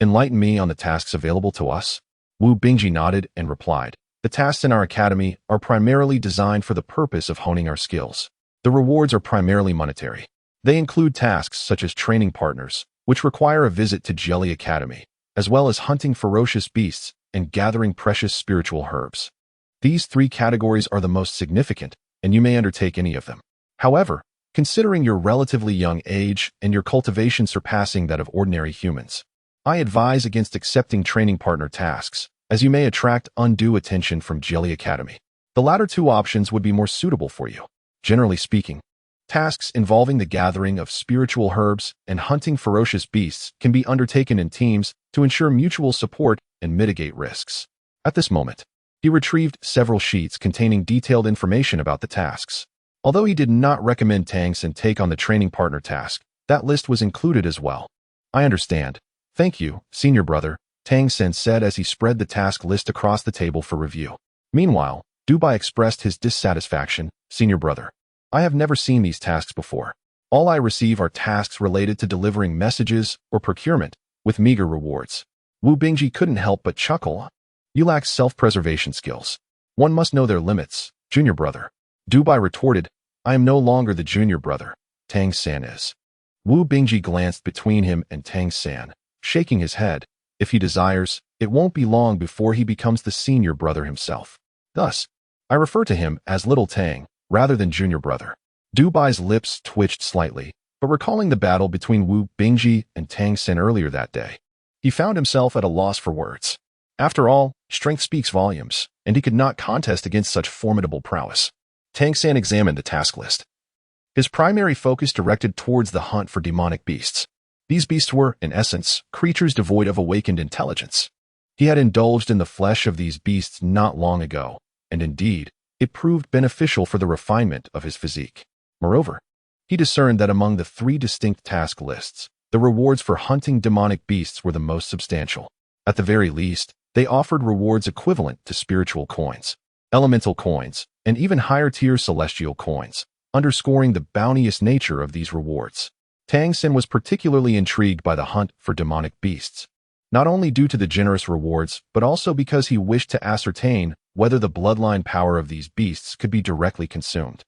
enlighten me on the tasks available to us? Wu Bingji nodded and replied. The tasks in our academy are primarily designed for the purpose of honing our skills. The rewards are primarily monetary. They include tasks such as training partners, which require a visit to Jelly Academy, as well as hunting ferocious beasts and gathering precious spiritual herbs. These 3 categories are the most significant, and you may undertake any of them. However, considering your relatively young age and your cultivation surpassing that of ordinary humans, I advise against accepting training partner tasks, as you may attract undue attention from Jelly Academy. The latter 2 options would be more suitable for you. Generally speaking, tasks involving the gathering of spiritual herbs and hunting ferocious beasts can be undertaken in teams to ensure mutual support and mitigate risks. At this moment, he retrieved several sheets containing detailed information about the tasks. Although he did not recommend Tang Xin take on the training partner task, that list was included as well. I understand. Thank you, senior brother, Tang Xin said as he spread the task list across the table for review. Meanwhile, Du Bai expressed his dissatisfaction. Senior brother, I have never seen these tasks before. All I receive are tasks related to delivering messages or procurement, with meager rewards. Wu Bingji couldn't help but chuckle. You lack self-preservation skills. One must know their limits, junior brother. Du Bai retorted, I am no longer the junior brother. Tang Xin is. Wu Bingji glanced between him and Tang Xin, shaking his head. If he desires, it won't be long before he becomes the senior brother himself. Thus, I refer to him as Little Tang, rather than junior brother. Du Bai's lips twitched slightly, but recalling the battle between Wu Bingji and Tang Sen earlier that day, he found himself at a loss for words. After all, strength speaks volumes, and he could not contest against such formidable prowess. Tang San examined the task list. His primary focus directed towards the hunt for demonic beasts. These beasts were, in essence, creatures devoid of awakened intelligence. He had indulged in the flesh of these beasts not long ago, and indeed, it proved beneficial for the refinement of his physique. Moreover, he discerned that among the 3 distinct task lists, the rewards for hunting demonic beasts were the most substantial. At the very least, they offered rewards equivalent to spiritual coins, elemental coins, and even higher-tier celestial coins, underscoring the bounteous nature of these rewards. Tang Sen was particularly intrigued by the hunt for demonic beasts, not only due to the generous rewards, but also because he wished to ascertain whether the bloodline power of these beasts could be directly consumed.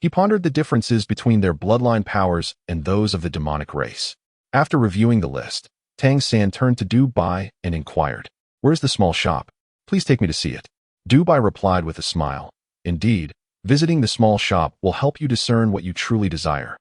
He pondered the differences between their bloodline powers and those of the demonic race. After reviewing the list, Tang San turned to Du Bai and inquired, "Where's the small shop? Please take me to see it." Du Bai replied with a smile, "Indeed, visiting the small shop will help you discern what you truly desire,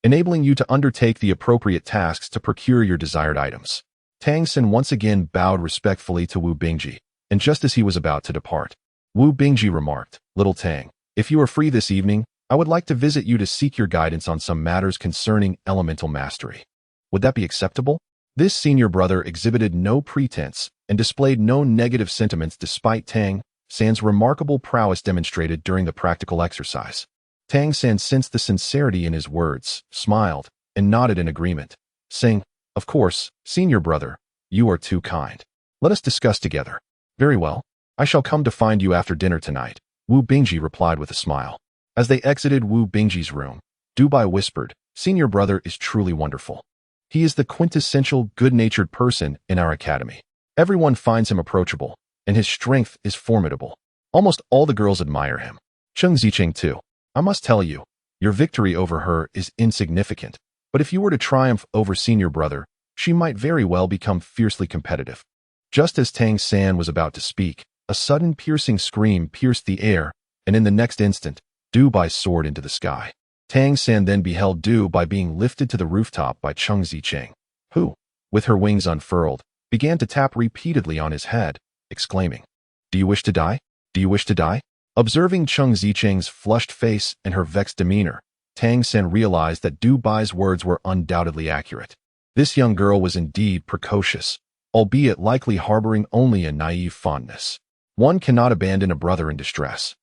enabling you to undertake the appropriate tasks to procure your desired items." Tang Sen once again bowed respectfully to Wu Bingji, and just as he was about to depart, Wu Bingji remarked, "Little Tang, if you are free this evening, I would like to visit you to seek your guidance on some matters concerning elemental mastery. Would that be acceptable?" This senior brother exhibited no pretense and displayed no negative sentiments despite Tang San's remarkable prowess demonstrated during the practical exercise. Tang San sensed the sincerity in his words, smiled, and nodded in agreement, saying, "Of course, senior brother, you are too kind. Let us discuss together." "Very well. I shall come to find you after dinner tonight," Wu Bingji replied with a smile. As they exited Wu Bingji's room, Du Bai whispered, "Senior brother is truly wonderful. He is the quintessential good-natured person in our academy. Everyone finds him approachable, and his strength is formidable. Almost all the girls admire him. Cheng Zicheng too. I must tell you, your victory over her is insignificant, but if you were to triumph over senior brother, she might very well become fiercely competitive." Just as Tang San was about to speak, a sudden piercing scream pierced the air, and in the next instant, Du Bai soared into the sky. Tang San then beheld Du Bai being lifted to the rooftop by Cheng Zicheng, who, with her wings unfurled, began to tap repeatedly on his head, exclaiming, "Do you wish to die? Do you wish to die?" Observing Cheng Zicheng's flushed face and her vexed demeanor, Tang Sen realized that Du Bai's words were undoubtedly accurate. This young girl was indeed precocious, albeit likely harboring only a naive fondness. One cannot abandon a brother in distress,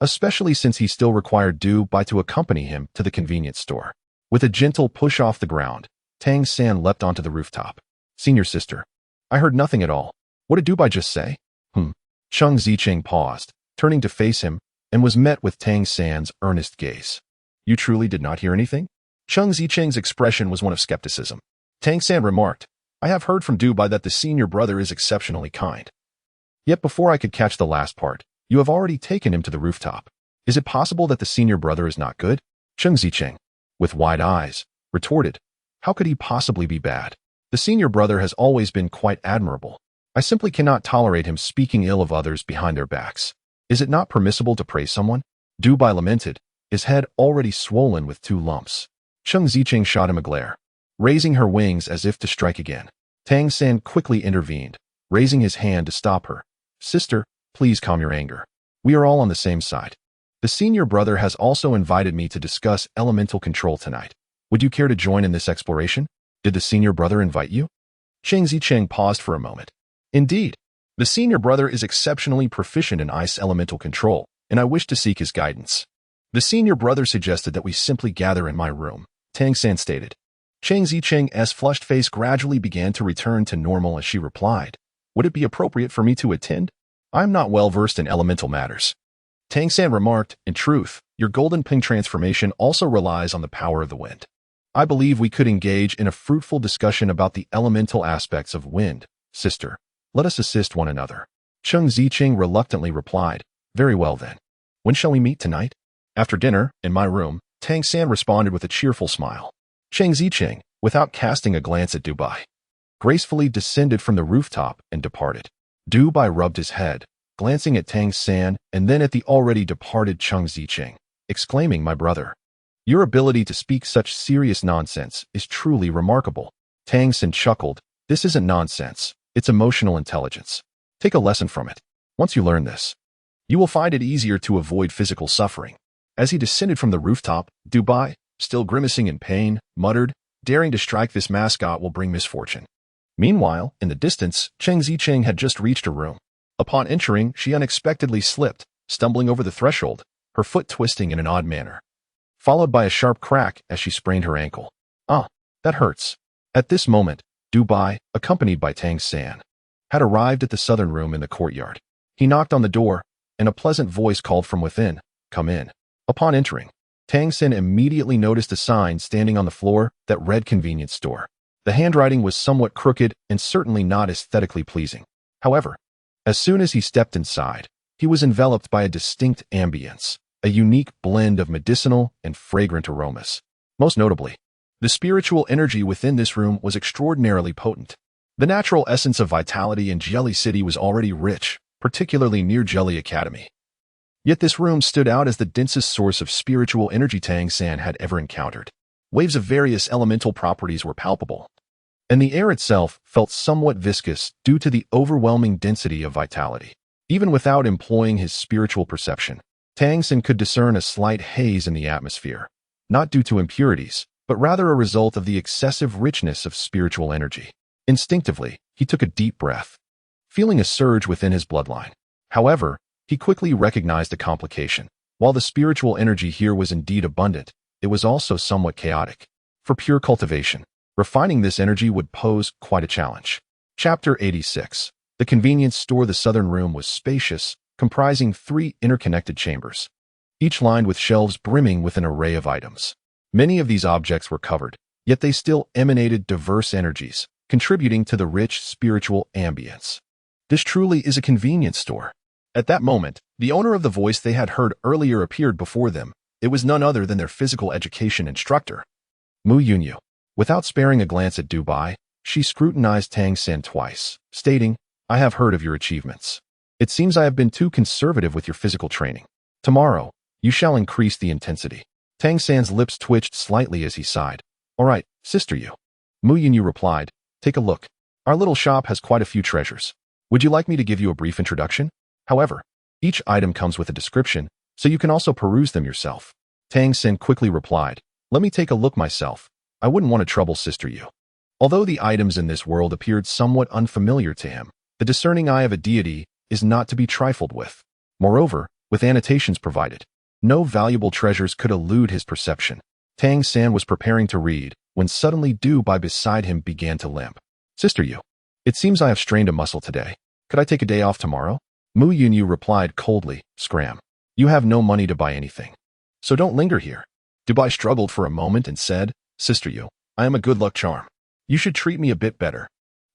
especially since he still required Du Bai to accompany him to the convenience store. With a gentle push off the ground, Tang San leapt onto the rooftop. "Senior sister, I heard nothing at all. What did Du Bai just say?" Cheng Zicheng paused, turning to face him, and was met with Tang San's earnest gaze. "You truly did not hear anything?" Cheng Zicheng's expression was one of skepticism. Tang San remarked, "I have heard from Du Bai that the senior brother is exceptionally kind. Yet before I could catch the last part, you have already taken him to the rooftop. Is it possible that the senior brother is not good?" Cheng Zicheng, with wide eyes, retorted, "How could he possibly be bad? The senior brother has always been quite admirable. I simply cannot tolerate him speaking ill of others behind their backs. Is it not permissible to praise someone?" Du Bai lamented, his head already swollen with 2 lumps. Cheng Zicheng shot him a glare, raising her wings as if to strike again. Tang San quickly intervened, raising his hand to stop her. "Sister, please calm your anger. We are all on the same side. The senior brother has also invited me to discuss elemental control tonight. Would you care to join in this exploration? Did the senior brother invite you?" Cheng Zicheng paused for a moment. "Indeed, the senior brother is exceptionally proficient in ice elemental control, and I wish to seek his guidance. The senior brother suggested that we simply gather in my room," Tang San stated. Cheng Zicheng's flushed face gradually began to return to normal as she replied, "Would it be appropriate for me to attend? I am not well versed in elemental matters." Tang San remarked, "In truth, your golden ping transformation also relies on the power of the wind. I believe we could engage in a fruitful discussion about the elemental aspects of wind. Sister, let us assist one another." Cheng Zicheng reluctantly replied, "Very well then. When shall we meet tonight?" "After dinner, in my room," Tang San responded with a cheerful smile. Cheng Zicheng, without casting a glance at Du Bai, gracefully descended from the rooftop and departed. Du Bai rubbed his head, glancing at Tang San and then at the already departed Cheng Zicheng, exclaiming, "My brother, Your ability to speak such serious nonsense is truly remarkable. Tang Xin chuckled. This isn't nonsense. It's emotional intelligence. Take a lesson from it. Once you learn this, you will find it easier to avoid physical suffering. As he descended from the rooftop, Dubai, still grimacing in pain, muttered, daring to strike this mascot will bring misfortune. Meanwhile, in the distance, Cheng Zicheng had just reached her room. Upon entering, she unexpectedly slipped, stumbling over the threshold, her foot twisting in an odd manner, followed by a sharp crack as she sprained her ankle. Ah, that hurts. At this moment, Dubai, accompanied by Tang San, had arrived at the southern room in the courtyard. He knocked on the door, and a pleasant voice called from within, "Come in." Upon entering, Tang San immediately noticed a sign standing on the floor that read convenience store. The handwriting was somewhat crooked and certainly not aesthetically pleasing. However, as soon as he stepped inside, he was enveloped by a distinct ambience, a unique blend of medicinal and fragrant aromas. Most notably, the spiritual energy within this room was extraordinarily potent. The natural essence of vitality in Jelly City was already rich, particularly near Jelly Academy. Yet this room stood out as the densest source of spiritual energy Tang San had ever encountered. Waves of various elemental properties were palpable, and the air itself felt somewhat viscous due to the overwhelming density of vitality. Even without employing his spiritual perception, Tang San could discern a slight haze in the atmosphere, not due to impurities, but rather a result of the excessive richness of spiritual energy. Instinctively, he took a deep breath, feeling a surge within his bloodline. However, he quickly recognized a complication. While the spiritual energy here was indeed abundant, it was also somewhat chaotic. For pure cultivation, refining this energy would pose quite a challenge. Chapter 86. The convenience store. The southern room was spacious, comprising 3 interconnected chambers, each lined with shelves brimming with an array of items. Many of these objects were covered, yet they still emanated diverse energies, contributing to the rich spiritual ambience. This truly is a convenience store. At that moment, the owner of the voice they had heard earlier appeared before them. It was none other than their physical education instructor, Mu Yunyu. Without sparing a glance at Dubai, she scrutinized Tang San twice, stating, "I have heard of your achievements. It seems I have been too conservative with your physical training. Tomorrow, you shall increase the intensity." Tang San's lips twitched slightly as he sighed. "All right, sister Yu." Mu Yunyu replied, "Take a look. Our little shop has quite a few treasures. Would you like me to give you a brief introduction? However, each item comes with a description, so you can also peruse them yourself." Tang San quickly replied, "Let me take a look myself. I wouldn't want to trouble Sister Yu." Although the items in this world appeared somewhat unfamiliar to him, the discerning eye of a deity is not to be trifled with. Moreover, with annotations provided, no valuable treasures could elude his perception. Tang San was preparing to read, when suddenly Dubai beside him began to limp. "Sister Yu, it seems I have strained a muscle today. Could I take a day off tomorrow?" Mu Yunyu replied coldly, "Scram. You have no money to buy anything, so don't linger here." Dubai struggled for a moment and said, "Sister Yu, I am a good luck charm. You should treat me a bit better."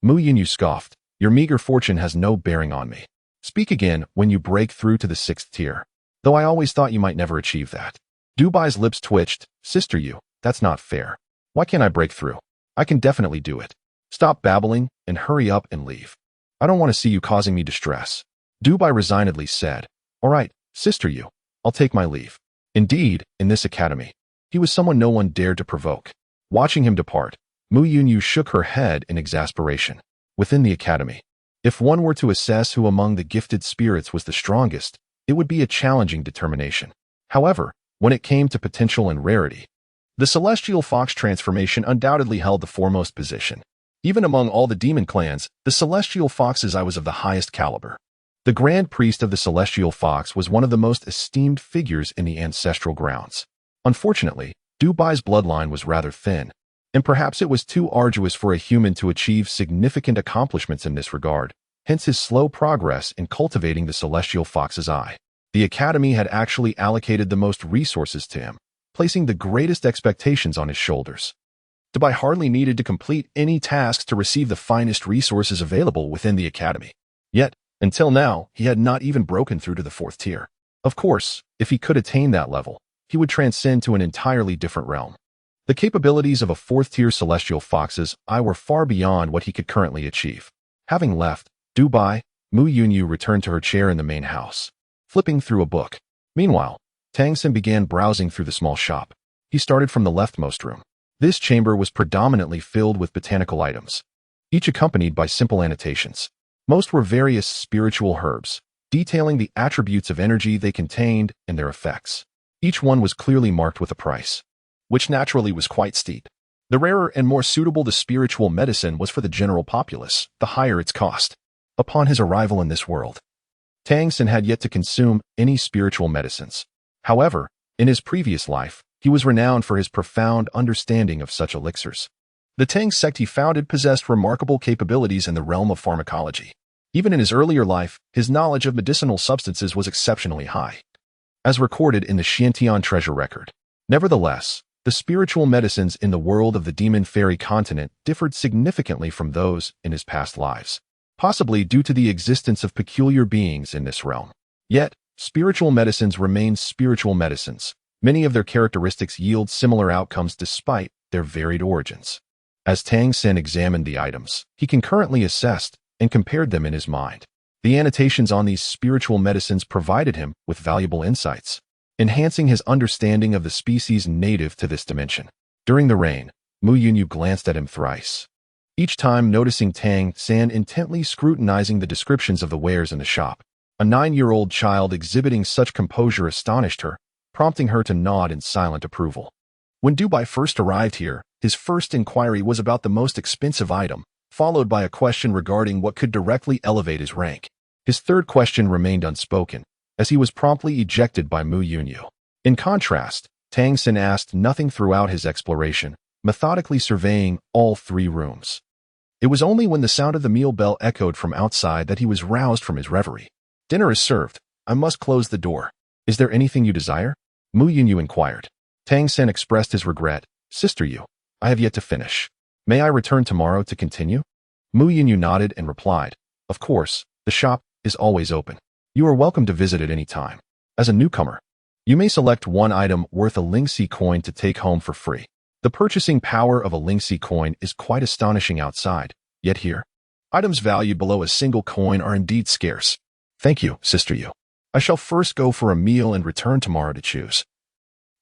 Mu Yunyu scoffed, "Your meager fortune has no bearing on me. Speak again when you break through to the 6th tier, though I always thought you might never achieve that." Dubai's lips twitched. "Sister Yu, that's not fair. Why can't I break through? I can definitely do it. Stop babbling and hurry up and leave. I don't want to see you causing me distress." Dubai resignedly said, "All right, Sister Yu, I'll take my leave." Indeed, in this academy, he was someone no one dared to provoke. Watching him depart, Mu Yunyu shook her head in exasperation. Within the academy, if one were to assess who among the gifted spirits was the strongest, it would be a challenging determination. However, when it came to potential and rarity, the Celestial Fox transformation undoubtedly held the foremost position. Even among all the demon clans, the Celestial Fox's eye was of the highest caliber. The Grand Priest of the Celestial Fox was one of the most esteemed figures in the ancestral grounds. Unfortunately, Dubai's bloodline was rather thin, and perhaps it was too arduous for a human to achieve significant accomplishments in this regard, hence his slow progress in cultivating the Celestial Fox's eye. The Academy had actually allocated the most resources to him, placing the greatest expectations on his shoulders. Dubai hardly needed to complete any tasks to receive the finest resources available within the Academy. Yet, until now, he had not even broken through to the 4th tier. Of course, if he could attain that level, he would transcend to an entirely different realm. The capabilities of a 4th-tier Celestial Fox's eye were far beyond what he could currently achieve. Having left Dubai, Mu Yunyu returned to her chair in the main house, flipping through a book. Meanwhile, Tang Xin began browsing through the small shop. He started from the leftmost room. This chamber was predominantly filled with botanical items, each accompanied by simple annotations. Most were various spiritual herbs, detailing the attributes of energy they contained and their effects. Each one was clearly marked with a price, which naturally was quite steep. The rarer and more suitable the spiritual medicine was for the general populace, the higher its cost. Upon his arrival in this world, Tang had yet to consume any spiritual medicines. However, in his previous life, he was renowned for his profound understanding of such elixirs. The Tang sect he founded possessed remarkable capabilities in the realm of pharmacology. Even in his earlier life, his knowledge of medicinal substances was exceptionally high, as recorded in the Xiantian treasure record. Nevertheless, the spiritual medicines in the world of the demon fairy continent differed significantly from those in his past lives, possibly due to the existence of peculiar beings in this realm. Yet, spiritual medicines remain spiritual medicines. Many of their characteristics yield similar outcomes despite their varied origins. As Tang examined the items, he concurrently assessed and compared them in his mind. The annotations on these spiritual medicines provided him with valuable insights, enhancing his understanding of the species native to this dimension. During the rain, Mu Yunyu glanced at him thrice, each time noticing Tang intently scrutinizing the descriptions of the wares in the shop. A 9-year-old child exhibiting such composure astonished her, prompting her to nod in silent approval. When Dubai first arrived here, his first inquiry was about the most expensive item, followed by a question regarding what could directly elevate his rank. His third question remained unspoken, as he was promptly ejected by Mu Yunyu. In contrast, Tang asked nothing throughout his exploration, methodically surveying all 3 rooms. It was only when the sound of the meal bell echoed from outside that he was roused from his reverie. "Dinner is served. I must close the door. Is there anything you desire?" Mu Yunyu inquired. Tang expressed his regret. "Sister Yu, I have yet to finish. May I return tomorrow to continue?" Mu Yunyu nodded and replied, "Of course, the shop is always open. You are welcome to visit at any time. As a newcomer, you may select one item worth a Lingxi coin to take home for free. The purchasing power of a Lingxi coin is quite astonishing outside, yet here, items valued below a single coin are indeed scarce. Thank you, Sister Yu. I shall first go for a meal and return tomorrow to choose."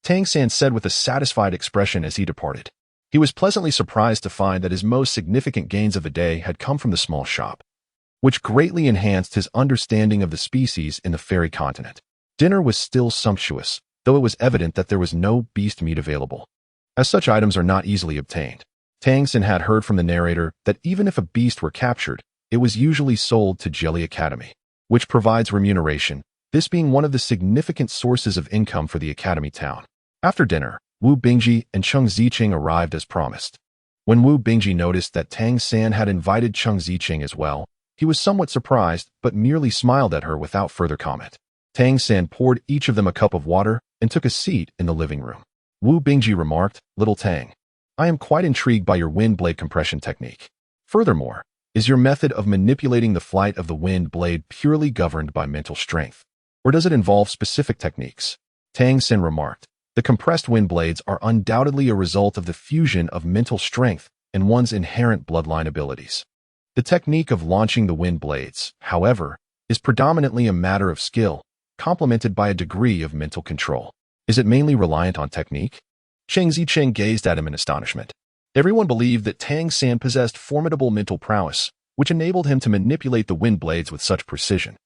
Tang said with a satisfied expression as he departed. He was pleasantly surprised to find that his most significant gains of the day had come from the small shop, which greatly enhanced his understanding of the species in the fairy continent. Dinner was still sumptuous, though it was evident that there was no beast meat available, as such items are not easily obtained. Tang had heard from the narrator that even if a beast were captured, it was usually sold to Jelly Academy, which provides remuneration, this being one of the significant sources of income for the Academy town. After dinner, Wu Bingji and Cheng Ziqing arrived as promised. When Wu Bingji noticed that Tang had invited Cheng Ziqing as well, he was somewhat surprised but merely smiled at her without further comment. Tang poured each of them a cup of water and took a seat in the living room. Wu Bingji remarked, "Little Tang, I am quite intrigued by your wind blade compression technique. Furthermore, is your method of manipulating the flight of the wind blade purely governed by mental strength, or does it involve specific techniques?" Tang remarked, "The compressed wind blades are undoubtedly a result of the fusion of mental strength and one's inherent bloodline abilities. The technique of launching the wind blades, however, is predominantly a matter of skill, complemented by a degree of mental control. Is it mainly reliant on technique?" Cheng Ziqing gazed at him in astonishment. Everyone believed that Tang possessed formidable mental prowess, which enabled him to manipulate the wind blades with such precision.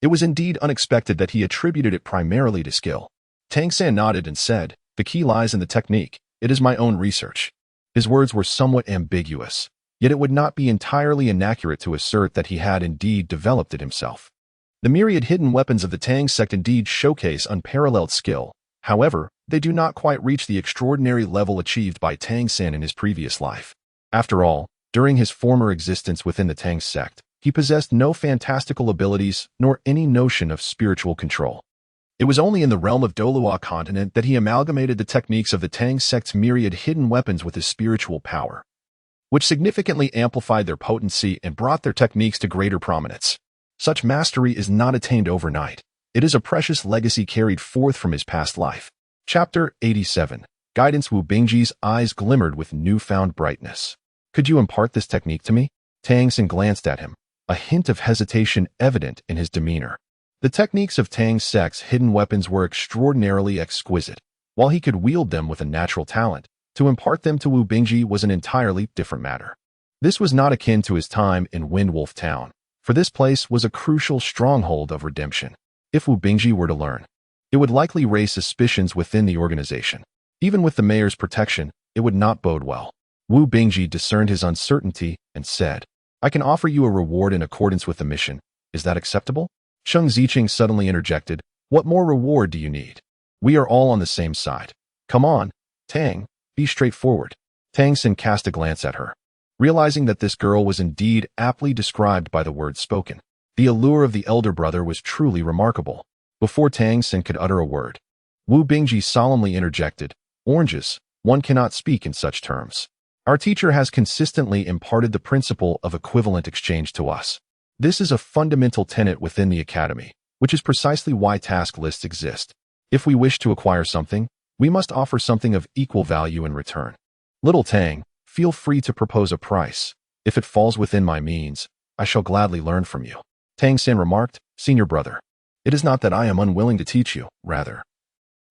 It was indeed unexpected that he attributed it primarily to skill. Tang nodded and said, "The key lies in the technique. It is my own research." His words were somewhat ambiguous, yet it would not be entirely inaccurate to assert that he had indeed developed it himself. The myriad hidden weapons of the Tang sect indeed showcase unparalleled skill. However, they do not quite reach the extraordinary level achieved by Tang in his previous life. After all, during his former existence within the Tang sect, he possessed no fantastical abilities nor any notion of spiritual control. It was only in the realm of Dolua continent that he amalgamated the techniques of the Tang sect's myriad hidden weapons with his spiritual power, which significantly amplified their potency and brought their techniques to greater prominence. Such mastery is not attained overnight. It is a precious legacy carried forth from his past life. Chapter 87. Guidance. Wu Bingji's eyes glimmered with newfound brightness. "Could you impart this technique to me?" Tang glanced at him, a hint of hesitation evident in his demeanor. The techniques of Tang sect's hidden weapons were extraordinarily exquisite, While he could wield them with a natural talent, to impart them to Wu Bingji was an entirely different matter. This was not akin to his time in Windwolf Town, for this place was a crucial stronghold of redemption. If Wu Bingji were to learn, it would likely raise suspicions within the organization. Even with the mayor's protection, it would not bode well. Wu Bingji discerned his uncertainty and said, "I can offer you a reward in accordance with the mission. Is that acceptable?" Sheng Ziqing suddenly interjected, "What more reward do you need? We are all on the same side. Come on, Tang, be straightforward." Tang Xin cast a glance at her, realizing that this girl was indeed aptly described by the words spoken. The allure of the elder brother was truly remarkable. Before Tang Xin could utter a word, Wu Bingji solemnly interjected, "Oranges, one cannot speak in such terms. Our teacher has consistently imparted the principle of equivalent exchange to us. This is a fundamental tenet within the academy, which is precisely why task lists exist. If we wish to acquire something, we must offer something of equal value in return. Little Tang, feel free to propose a price. If it falls within my means, I shall gladly learn from you." Tang Xin remarked, "Senior brother, it is not that I am unwilling to teach you, rather.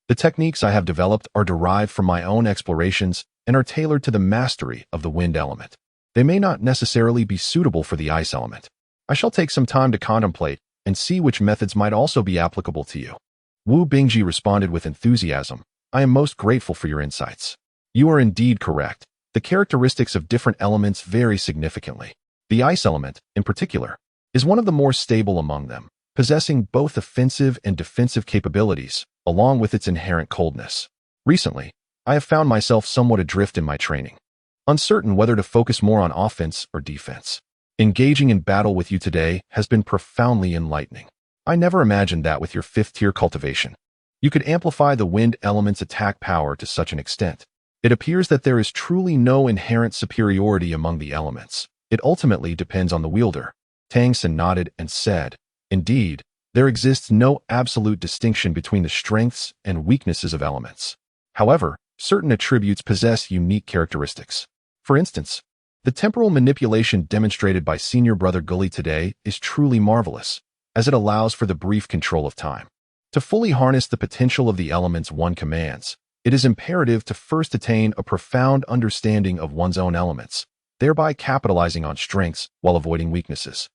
The techniques I have developed are derived from my own explorations and are tailored to the mastery of the wind element. They may not necessarily be suitable for the ice element. I shall take some time to contemplate and see which methods might also be applicable to you." Wu Bingji responded with enthusiasm, "I am most grateful for your insights. You are indeed correct. The characteristics of different elements vary significantly. The ice element, in particular, is one of the more stable among them, possessing both offensive and defensive capabilities, along with its inherent coldness. Recently, I have found myself somewhat adrift in my training, uncertain whether to focus more on offense or defense. Engaging in battle with you today has been profoundly enlightening. I never imagined that with your 5th-tier cultivation, you could amplify the wind element's attack power to such an extent. It appears that there is truly no inherent superiority among the elements. It ultimately depends on the wielder." Tang Xin nodded and said, "Indeed, there exists no absolute distinction between the strengths and weaknesses of elements. However, certain attributes possess unique characteristics. For instance, the temporal manipulation demonstrated by Senior Brother Gully today is truly marvelous, as it allows for the brief control of time. To fully harness the potential of the elements one commands, it is imperative to first attain a profound understanding of one's own elements, thereby capitalizing on strengths while avoiding weaknesses."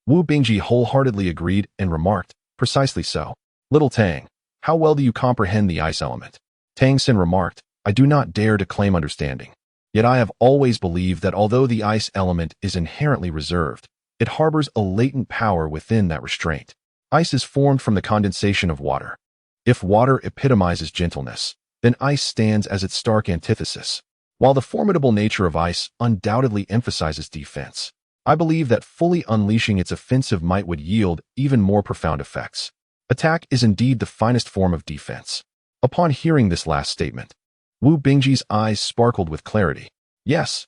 Wu Bingji wholeheartedly agreed and remarked, "Precisely so. Little Tang, how well do you comprehend the ice element?" Tang Xin remarked, "I do not dare to claim understanding. Yet I have always believed that although the ice element is inherently reserved, it harbors a latent power within that restraint. Ice is formed from the condensation of water. If water epitomizes gentleness, then ice stands as its stark antithesis. While the formidable nature of ice undoubtedly emphasizes defense, I believe that fully unleashing its offensive might would yield even more profound effects. Attack is indeed the finest form of defense." Upon hearing this last statement, Wu Bingji's eyes sparkled with clarity. Yes,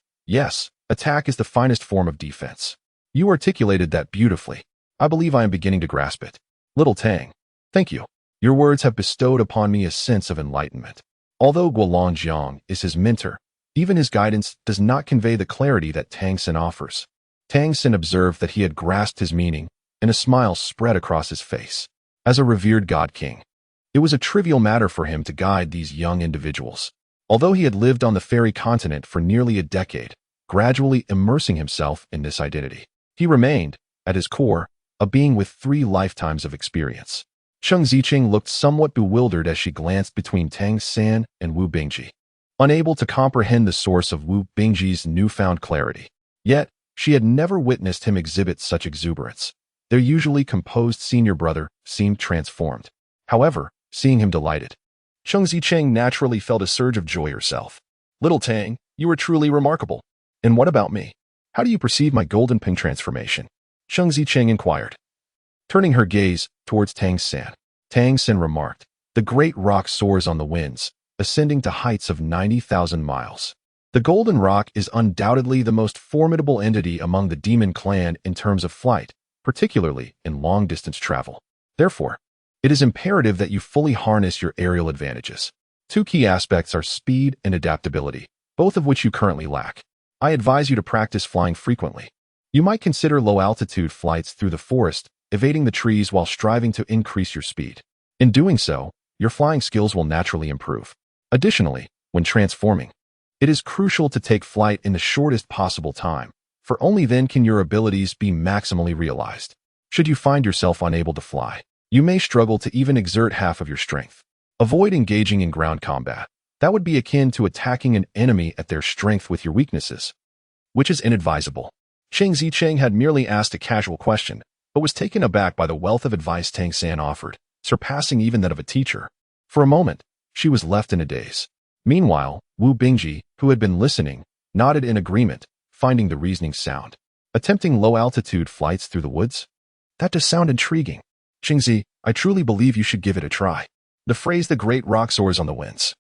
attack is the finest form of defense. You articulated that beautifully. I believe I am beginning to grasp it. Little Tang, thank you. Your words have bestowed upon me a sense of enlightenment. Although Guolong Jiang is his mentor, even his guidance does not convey the clarity that Tang Xin offers. Tang Xin observed that he had grasped his meaning, and a smile spread across his face. As a revered god king, it was a trivial matter for him to guide these young individuals. Although he had lived on the fairy continent for nearly a decade, gradually immersing himself in this identity, he remained, at his core, a being with 3 lifetimes of experience. Sheng Ziqing looked somewhat bewildered as she glanced between Tang Xin and Wu Bingji, unable to comprehend the source of Wu Bingji's newfound clarity. Yet, she had never witnessed him exhibit such exuberance. Their usually composed senior brother seemed transformed. However, seeing him delighted, Sheng Ziqing naturally felt a surge of joy herself. "Little Tang, you are truly remarkable. And what about me? How do you perceive my golden ping transformation?" Sheng Ziqing inquired. Turning her gaze towards Tang Xin, Tang Xin remarked, "The great rock soars on the winds, ascending to heights of 90,000 miles. The Golden Rock is undoubtedly the most formidable entity among the demon clan in terms of flight, particularly in long-distance travel. Therefore, it is imperative that you fully harness your aerial advantages. 2 key aspects are speed and adaptability, both of which you currently lack. I advise you to practice flying frequently. You might consider low-altitude flights through the forest, evading the trees while striving to increase your speed. In doing so, your flying skills will naturally improve." Additionally, when transforming, it is crucial to take flight in the shortest possible time, for only then can your abilities be maximally realized. Should you find yourself unable to fly, you may struggle to even exert half of your strength. Avoid engaging in ground combat. That would be akin to attacking an enemy at their strength with your weaknesses, which is inadvisable. Chang Zicheng had merely asked a casual question, but was taken aback by the wealth of advice Tang San offered, surpassing even that of a teacher. For a moment, she was left in a daze. Meanwhile, Wu Bingji, who had been listening, nodded in agreement, finding the reasoning sound. Attempting low-altitude flights through the woods? That does sound intriguing. Qingzi, I truly believe you should give it a try. The phrase the great rock soars on the winds.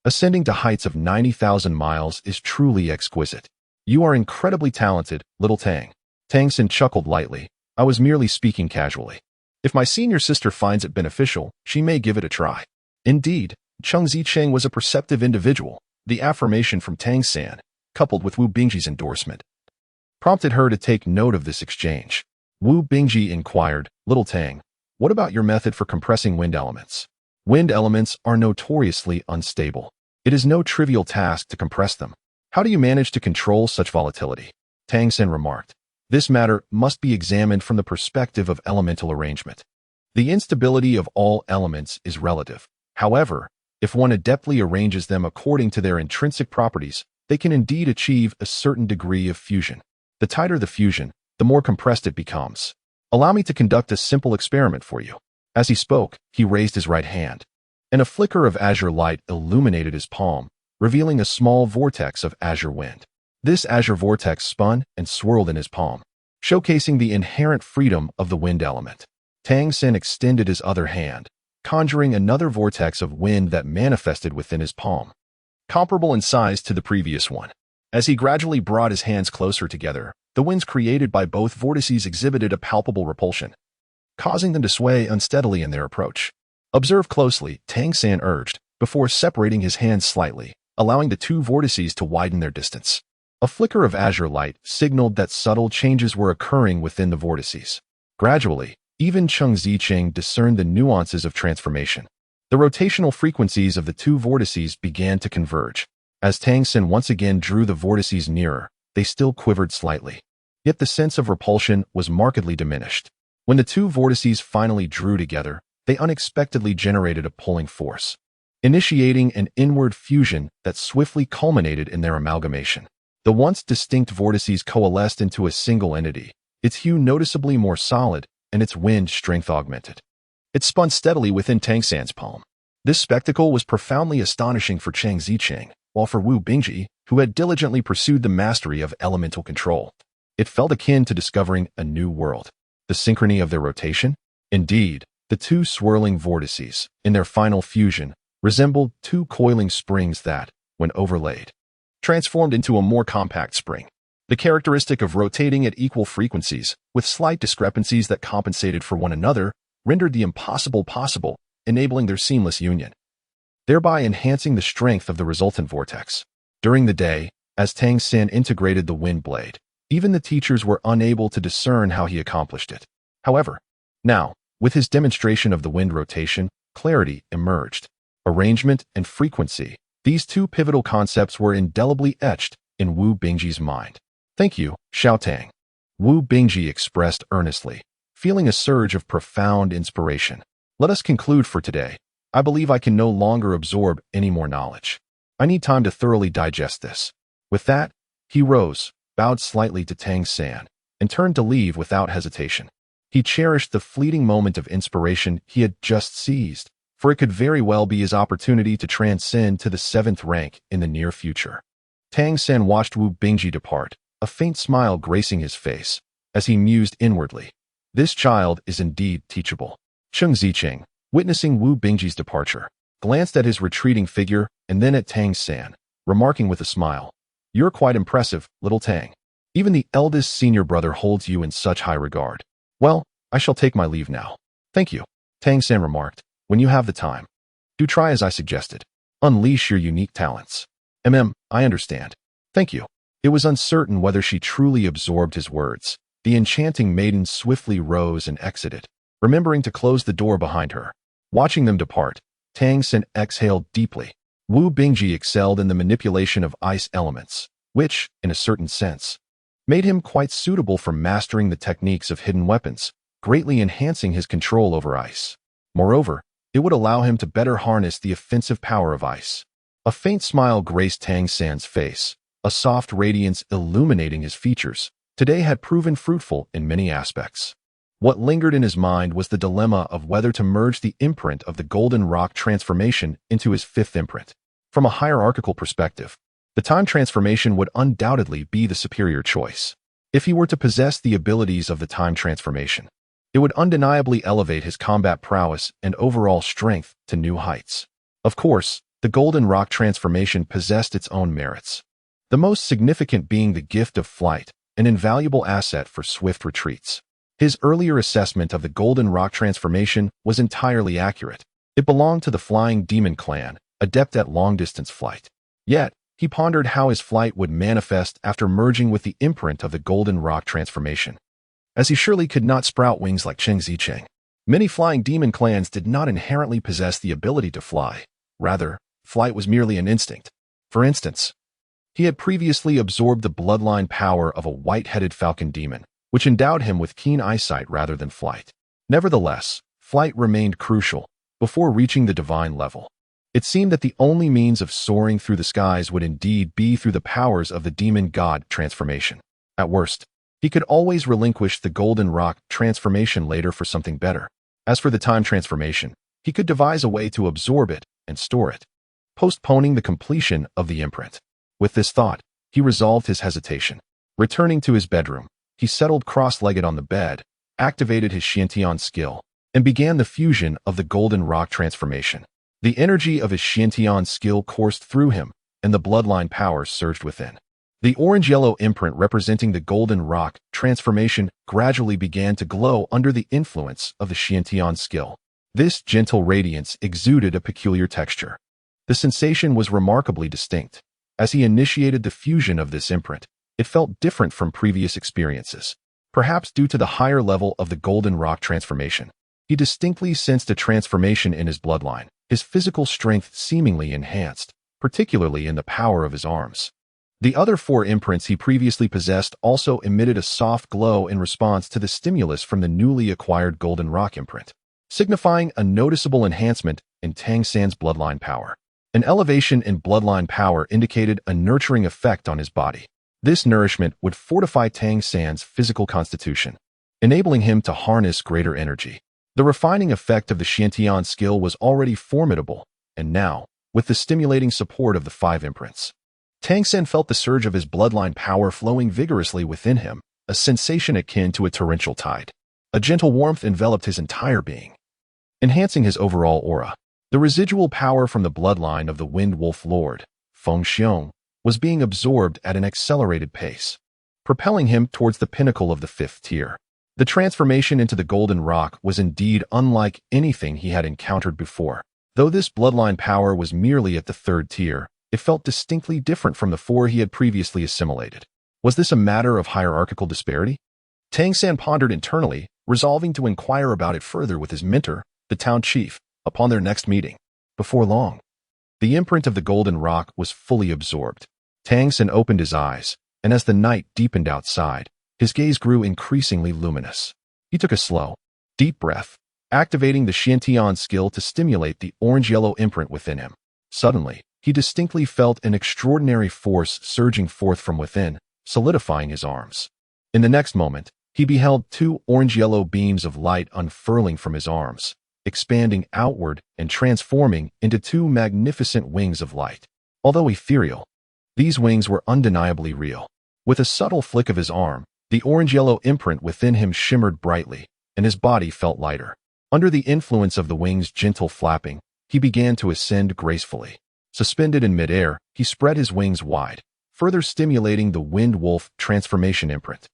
Ascending to heights of 90,000 miles is truly exquisite. You are incredibly talented, little Tang. Tang San chuckled lightly. I was merely speaking casually. If my senior sister finds it beneficial, she may give it a try. Indeed, Cheng Zicheng was a perceptive individual. The affirmation from Tang San, coupled with Wu Bingji's endorsement, prompted her to take note of this exchange. Wu Bingji inquired, Little Tang, what about your method for compressing wind elements? Wind elements are notoriously unstable. It is no trivial task to compress them. How do you manage to control such volatility? Tang San remarked. This matter must be examined from the perspective of elemental arrangement. The instability of all elements is relative. However, if one adeptly arranges them according to their intrinsic properties, they can indeed achieve a certain degree of fusion. The tighter the fusion, the more compressed it becomes. Allow me to conduct a simple experiment for you. As he spoke, he raised his right hand, and a flicker of azure light illuminated his palm, revealing a small vortex of azure wind. This azure vortex spun and swirled in his palm, showcasing the inherent freedom of the wind element. Tang San extended his other hand, conjuring another vortex of wind that manifested within his palm, comparable in size to the previous one. As he gradually brought his hands closer together, the winds created by both vortices exhibited a palpable repulsion, causing them to sway unsteadily in their approach. Observe closely, Tang San urged, before separating his hands slightly, allowing the two vortices to widen their distance. A flicker of azure light signaled that subtle changes were occurring within the vortices. Gradually, even Cheng Zicheng discerned the nuances of transformation. The rotational frequencies of the two vortices began to converge. As Tang San once again drew the vortices nearer, they still quivered slightly. Yet the sense of repulsion was markedly diminished. When the two vortices finally drew together, they unexpectedly generated a pulling force, initiating an inward fusion that swiftly culminated in their amalgamation. The once distinct vortices coalesced into a single entity, its hue noticeably more solid and its wind strength augmented. It spun steadily within Tang San's palm. This spectacle was profoundly astonishing for Cheng Zicheng, while for Wu Bingji, who had diligently pursued the mastery of elemental control, it felt akin to discovering a new world. The synchrony of their rotation? Indeed, the two swirling vortices, in their final fusion, resembled two coiling springs that, when overlaid, transformed into a more compact spring. The characteristic of rotating at equal frequencies, with slight discrepancies that compensated for one another, rendered the impossible possible, enabling their seamless union, thereby enhancing the strength of the resultant vortex. During the day, as Tang San integrated the wind blade, even the teachers were unable to discern how he accomplished it. However, now, with his demonstration of the wind rotation, clarity emerged. Arrangement and frequency, these two pivotal concepts were indelibly etched in Wu Bingji's mind. Thank you, Xiao Tang. Wu Bingji expressed earnestly, feeling a surge of profound inspiration. Let us conclude for today. I believe I can no longer absorb any more knowledge. I need time to thoroughly digest this. With that, he rose, bowed slightly to Tang San, and turned to leave without hesitation. He cherished the fleeting moment of inspiration he had just seized, for it could very well be his opportunity to transcend to the 7th rank in the near future. Tang San watched Wu Bingji depart, a faint smile gracing his face, as he mused inwardly. This child is indeed teachable. Cheng Zicheng, witnessing Wu Bingji's departure, glanced at his retreating figure and then at Tang San, remarking with a smile, "You're quite impressive, little Tang. Even the eldest senior brother holds you in such high regard. Well, I shall take my leave now." "Thank you," Tang San remarked. "When you have the time, do try as I suggested. Unleash your unique talents." I understand. Thank you." It was uncertain whether she truly absorbed his words. The enchanting maiden swiftly rose and exited, remembering to close the door behind her. Watching them depart, Tang San exhaled deeply. Wu Bingji excelled in the manipulation of ice elements, which, in a certain sense, made him quite suitable for mastering the techniques of hidden weapons, greatly enhancing his control over ice. Moreover, it would allow him to better harness the offensive power of ice. A faint smile graced Tang San's face, a soft radiance illuminating his features. Today had proven fruitful in many aspects. What lingered in his mind was the dilemma of whether to merge the imprint of the Golden Rock transformation into his fifth imprint. From a hierarchical perspective, the time transformation would undoubtedly be the superior choice. If he were to possess the abilities of the time transformation, it would undeniably elevate his combat prowess and overall strength to new heights. Of course, the Golden Rock transformation possessed its own merits, the most significant being the gift of flight, an invaluable asset for swift retreats. His earlier assessment of the Golden Rock transformation was entirely accurate. It belonged to the Flying Demon clan, adept at long-distance flight. Yet, he pondered how his flight would manifest after merging with the imprint of the Golden Rock transformation, as he surely could not sprout wings like Cheng Zicheng. Many Flying Demon clans did not inherently possess the ability to fly. Rather, flight was merely an instinct. For instance, he had previously absorbed the bloodline power of a white-headed falcon demon, which endowed him with keen eyesight rather than flight. Nevertheless, flight remained crucial. Before reaching the divine level, it seemed that the only means of soaring through the skies would indeed be through the powers of the demon god transformation. At worst, he could always relinquish the Golden Rock transformation later for something better. As for the time transformation, he could devise a way to absorb it and store it, postponing the completion of the imprint. With this thought, he resolved his hesitation. Returning to his bedroom, he settled cross-legged on the bed, activated his Xiantian skill, and began the fusion of the Golden Rock transformation. The energy of his Xiantian skill coursed through him, and the bloodline power surged within. The orange-yellow imprint representing the Golden Rock transformation gradually began to glow under the influence of the Xiantian skill. This gentle radiance exuded a peculiar texture. The sensation was remarkably distinct. As he initiated the fusion of this imprint, it felt different from previous experiences, perhaps due to the higher level of the Golden Rock transformation. He distinctly sensed a transformation in his bloodline, his physical strength seemingly enhanced, particularly in the power of his arms. The other four imprints he previously possessed also emitted a soft glow in response to the stimulus from the newly acquired Golden Rock imprint, signifying a noticeable enhancement in Tang San's bloodline power. An elevation in bloodline power indicated a nurturing effect on his body. This nourishment would fortify Tang San's physical constitution, enabling him to harness greater energy. The refining effect of the Xiantian skill was already formidable, and now, with the stimulating support of the five imprints, Tang San felt the surge of his bloodline power flowing vigorously within him, a sensation akin to a torrential tide. A gentle warmth enveloped his entire being, enhancing his overall aura. The residual power from the bloodline of the Wind Wolf Lord, Feng Xiong, was being absorbed at an accelerated pace, propelling him towards the pinnacle of the fifth tier. The transformation into the Golden Rock was indeed unlike anything he had encountered before. Though this bloodline power was merely at the third tier, it felt distinctly different from the four he had previously assimilated. Was this a matter of hierarchical disparity? Tang San pondered internally, resolving to inquire about it further with his mentor, the town chief, upon their next meeting. Before long, the imprint of the Golden Rock was fully absorbed. Tang San opened his eyes, and as the night deepened outside, his gaze grew increasingly luminous. He took a slow, deep breath, activating the Xiantian skill to stimulate the orange-yellow imprint within him. Suddenly, he distinctly felt an extraordinary force surging forth from within, solidifying his arms. In the next moment, he beheld two orange-yellow beams of light unfurling from his arms, expanding outward and transforming into two magnificent wings of light. Although ethereal, these wings were undeniably real. With a subtle flick of his arm, the orange-yellow imprint within him shimmered brightly, and his body felt lighter. Under the influence of the wings' gentle flapping, he began to ascend gracefully. Suspended in midair, he spread his wings wide, further stimulating the Wind Wolf transformation imprint.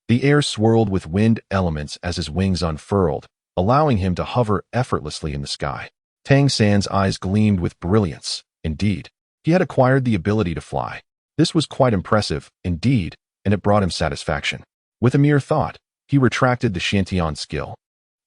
The air swirled with wind elements as his wings unfurled, allowing him to hover effortlessly in the sky. Tang San's eyes gleamed with brilliance. Indeed, he had acquired the ability to fly. This was quite impressive, indeed, and it brought him satisfaction. With a mere thought, he retracted the Xiantian skill,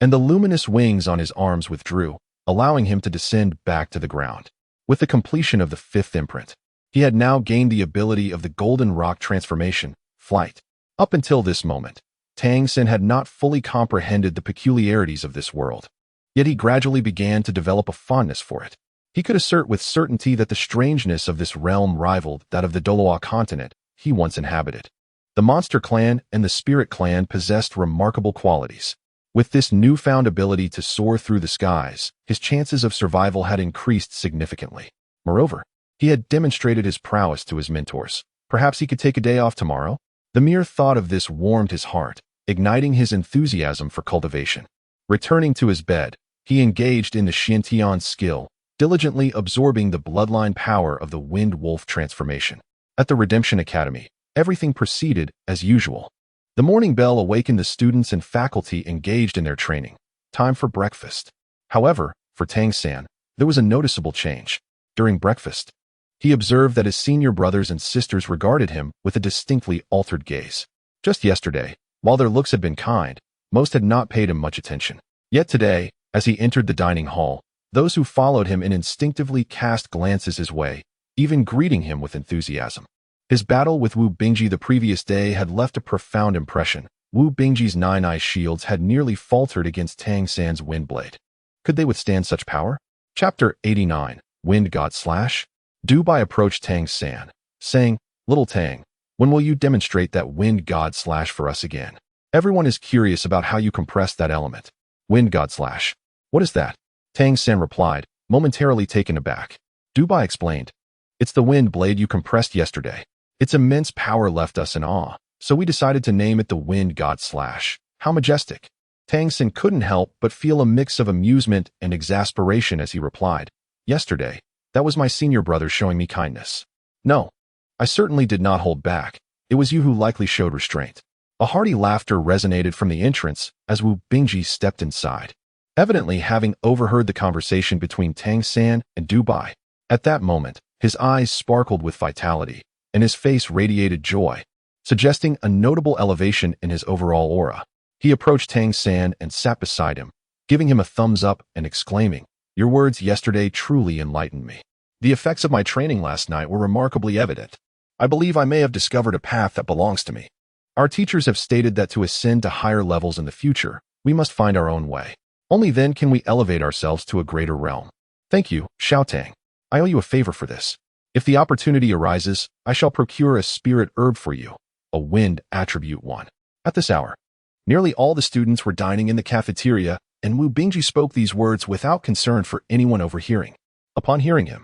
and the luminous wings on his arms withdrew, allowing him to descend back to the ground. With the completion of the fifth imprint, he had now gained the ability of the Golden Rock transformation, flight. Up until this moment, Tang Xin had not fully comprehended the peculiarities of this world. Yet he gradually began to develop a fondness for it. He could assert with certainty that the strangeness of this realm rivaled that of the Doloa continent he once inhabited. The Monster Clan and the Spirit Clan possessed remarkable qualities. With this newfound ability to soar through the skies, his chances of survival had increased significantly. Moreover, he had demonstrated his prowess to his mentors. Perhaps he could take a day off tomorrow? The mere thought of this warmed his heart, igniting his enthusiasm for cultivation. Returning to his bed, he engaged in the Xiantian skill, diligently absorbing the bloodline power of the Wind Wolf transformation. At the Redemption Academy, everything proceeded as usual. The morning bell awakened the students and faculty engaged in their training. Time for breakfast. However, for Tang San, there was a noticeable change. During breakfast, he observed that his senior brothers and sisters regarded him with a distinctly altered gaze. Just yesterday, while their looks had been kind, most had not paid him much attention. Yet today, as he entered the dining hall, those who followed him instinctively cast glances his way, even greeting him with enthusiasm. His battle with Wu Bingji the previous day had left a profound impression. Wu Bingji's 9-eye shields had nearly faltered against Tang San's Windblade. Could they withstand such power? Chapter 89, Wind God Slash. Dubai approached Tang San, saying, "Little Tang, when will you demonstrate that Wind God Slash for us again? Everyone is curious about how you compressed that element." Wind God Slash. What is that? Tang San replied, momentarily taken aback. Dubai explained, "It's the wind blade you compressed yesterday. Its immense power left us in awe, so we decided to name it the Wind God Slash." How majestic. Tang San couldn't help but feel a mix of amusement and exasperation as he replied, "Yesterday, that was my senior brother showing me kindness. No, I certainly did not hold back. It was you who likely showed restraint." A hearty laughter resonated from the entrance as Wu Bingji stepped inside, evidently having overheard the conversation between Tang San and Dubai. At that moment, his eyes sparkled with vitality, and his face radiated joy, suggesting a notable elevation in his overall aura. He approached Tang San and sat beside him, giving him a thumbs up and exclaiming, "Your words yesterday truly enlightened me. The effects of my training last night were remarkably evident. I believe I may have discovered a path that belongs to me. Our teachers have stated that to ascend to higher levels in the future, we must find our own way. Only then can we elevate ourselves to a greater realm. Thank you, Xiao Tang. I owe you a favor for this. If the opportunity arises, I shall procure a spirit herb for you, a wind attribute one." At this hour, nearly all the students were dining in the cafeteria, and Wu Bingji spoke these words without concern for anyone overhearing. Upon hearing him,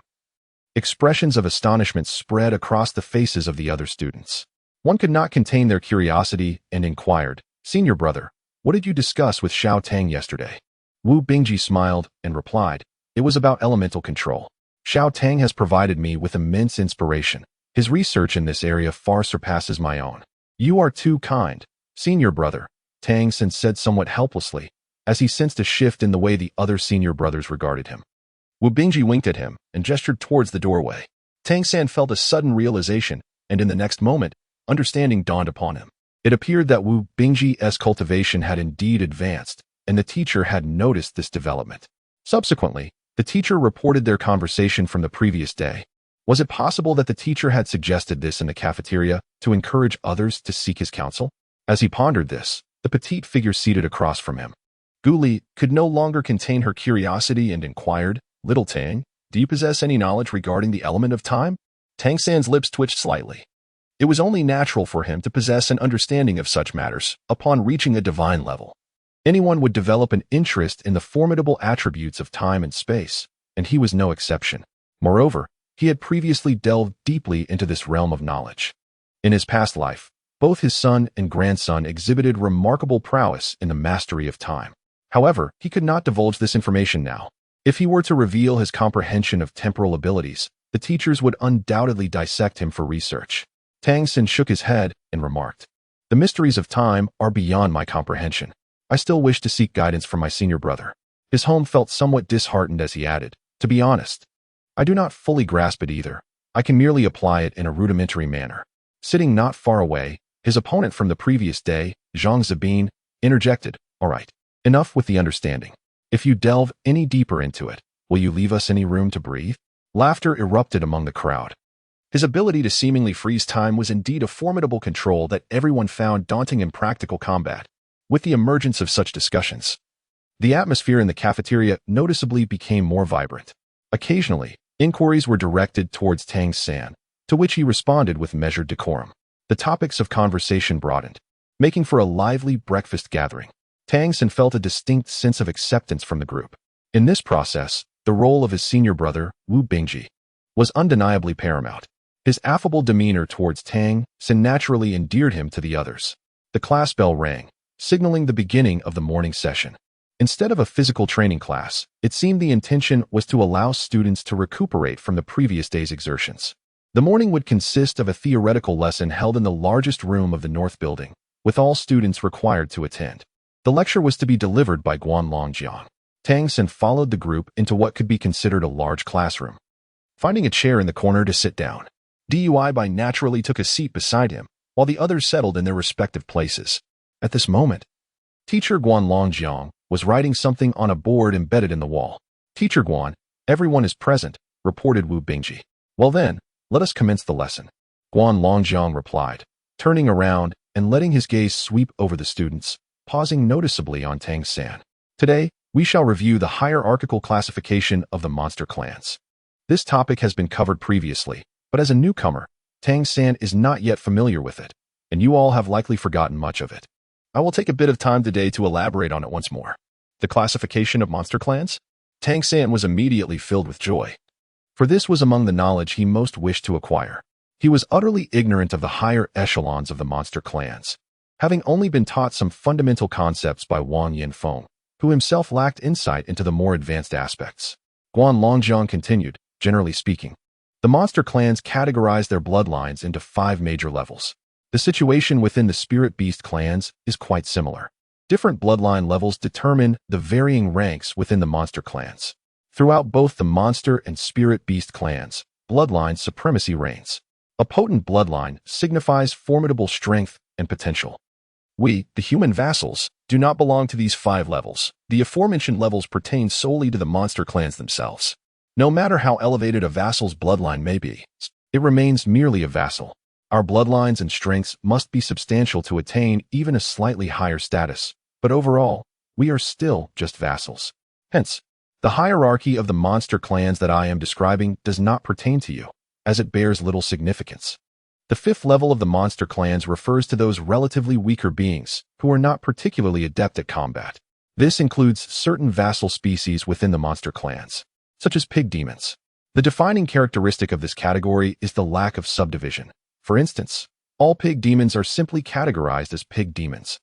expressions of astonishment spread across the faces of the other students. One could not contain their curiosity and inquired, "Senior brother, what did you discuss with Xiao Tang yesterday?" Wu Bingji smiled and replied, "It was about elemental control. Xiao Tang has provided me with immense inspiration. His research in this area far surpasses my own." "You are too kind, senior brother," Tang San said somewhat helplessly, as he sensed a shift in the way the other senior brothers regarded him. Wu Bingji winked at him and gestured towards the doorway. Tang San felt a sudden realization, and in the next moment, understanding dawned upon him. It appeared that Wu Bingji's cultivation had indeed advanced, and the teacher had noticed this development. Subsequently, the teacher reported their conversation from the previous day. Was it possible that the teacher had suggested this in the cafeteria to encourage others to seek his counsel? As he pondered this, the petite figure seated across from him, Guli, could no longer contain her curiosity and inquired, "Little Tang, do you possess any knowledge regarding the element of time?" Tang San's lips twitched slightly. It was only natural for him to possess an understanding of such matters upon reaching a divine level. Anyone would develop an interest in the formidable attributes of time and space, and he was no exception. Moreover, he had previously delved deeply into this realm of knowledge. In his past life, both his son and grandson exhibited remarkable prowess in the mastery of time. However, he could not divulge this information now. If he were to reveal his comprehension of temporal abilities, the teachers would undoubtedly dissect him for research. Tang San shook his head and remarked, "The mysteries of time are beyond my comprehension. I still wish to seek guidance from my senior brother." His home felt somewhat disheartened as he added, "To be honest, I do not fully grasp it either. I can merely apply it in a rudimentary manner." Sitting not far away, his opponent from the previous day, Zhang Zabin, interjected, "All right, enough with the understanding. If you delve any deeper into it, will you leave us any room to breathe?" Laughter erupted among the crowd. His ability to seemingly freeze time was indeed a formidable control that everyone found daunting in practical combat. With the emergence of such discussions, the atmosphere in the cafeteria noticeably became more vibrant. Occasionally, inquiries were directed towards Tang San, to which he responded with measured decorum. The topics of conversation broadened, making for a lively breakfast gathering. Tang San felt a distinct sense of acceptance from the group. In this process, the role of his senior brother, Wu Bingji, was undeniably paramount. His affable demeanor towards Tang San naturally endeared him to the others. The class bell rang, signaling the beginning of the morning session. Instead of a physical training class, it seemed the intention was to allow students to recuperate from the previous day's exertions. The morning would consist of a theoretical lesson held in the largest room of the North Building, with all students required to attend. The lecture was to be delivered by Guanlong Jiang. Tang San followed the group into what could be considered a large classroom. Finding a chair in the corner to sit down, Dui Bai naturally took a seat beside him, while the others settled in their respective places. At this moment, Teacher Guanlong Jiang was writing something on a board embedded in the wall. Teacher Guan, everyone is present, reported Wu Bingji. Well then, let us commence the lesson. Guanlong Jiang replied, turning around and letting his gaze sweep over the students, pausing noticeably on Tang San. Today, we shall review the hierarchical classification of the monster clans. This topic has been covered previously, but as a newcomer, Tang San is not yet familiar with it, and you all have likely forgotten much of it. I will take a bit of time today to elaborate on it once more. The classification of monster clans? Tang San was immediately filled with joy, for this was among the knowledge he most wished to acquire. He was utterly ignorant of the higher echelons of the monster clans, having only been taught some fundamental concepts by Wang Yanfeng, who himself lacked insight into the more advanced aspects. Guanlong Jiang continued, generally speaking, the monster clans categorize their bloodlines into 5 major levels. The situation within the spirit beast clans is quite similar. Different bloodline levels determine the varying ranks within the monster clans. Throughout both the monster and spirit beast clans, bloodline supremacy reigns. A potent bloodline signifies formidable strength and potential. We, the human vassals, do not belong to these 5 levels. The aforementioned levels pertain solely to the monster clans themselves. No matter how elevated a vassal's bloodline may be, it remains merely a vassal. Our bloodlines and strengths must be substantial to attain even a slightly higher status, but overall, we are still just vassals. Hence, the hierarchy of the monster clans that I am describing does not pertain to you, as it bears little significance. The 5th level of the monster clans refers to those relatively weaker beings who are not particularly adept at combat. This includes certain vassal species within the monster clans, such as pig demons. The defining characteristic of this category is the lack of subdivision. For instance, all pig demons are simply categorized as pig demons,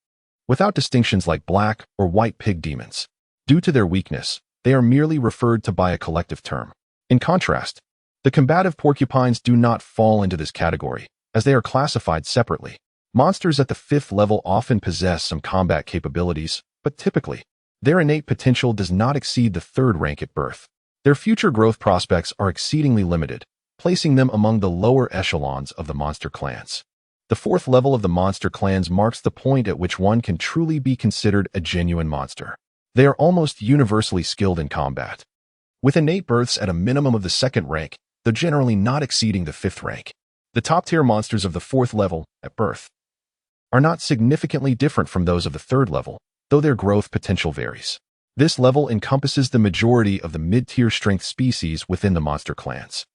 without distinctions like black or white pig demons. Due to their weakness, they are merely referred to by a collective term. In contrast, the combative porcupines do not fall into this category, as they are classified separately. Monsters at the 5th level often possess some combat capabilities, but typically, their innate potential does not exceed the 3rd rank at birth. Their future growth prospects are exceedingly limited, placing them among the lower echelons of the monster clans. The 4th level of the monster clans marks the point at which one can truly be considered a genuine monster. They are almost universally skilled in combat, with innate births at a minimum of the 2nd rank, though generally not exceeding the 5th rank. The top-tier monsters of the 4th level, at birth, are not significantly different from those of the 3rd level, though their growth potential varies. This level encompasses the majority of the mid-tier strength species within the monster clans.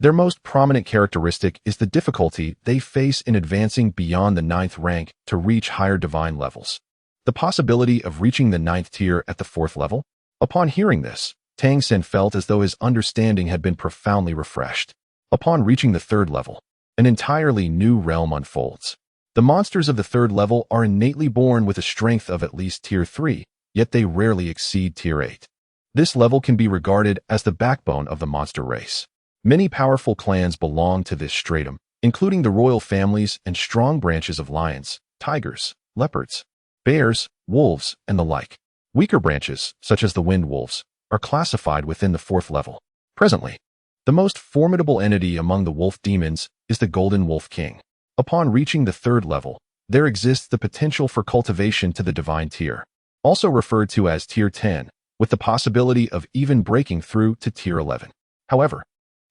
Their most prominent characteristic is the difficulty they face in advancing beyond the 9th rank to reach higher divine levels. The possibility of reaching the 9th tier at the 4th level? Upon hearing this, Tang San felt as though his understanding had been profoundly refreshed. Upon reaching the 3rd level, an entirely new realm unfolds. The monsters of the 3rd level are innately born with a strength of at least tier 3, yet they rarely exceed tier 8. This level can be regarded as the backbone of the monster race. Many powerful clans belong to this stratum, including the royal families and strong branches of lions, tigers, leopards, bears, wolves, and the like. Weaker branches, such as the wind wolves, are classified within the 4th level. Presently, the most formidable entity among the wolf demons is the Golden Wolf King. Upon reaching the 3rd level, there exists the potential for cultivation to the divine tier, also referred to as tier 10, with the possibility of even breaking through to tier 11. However,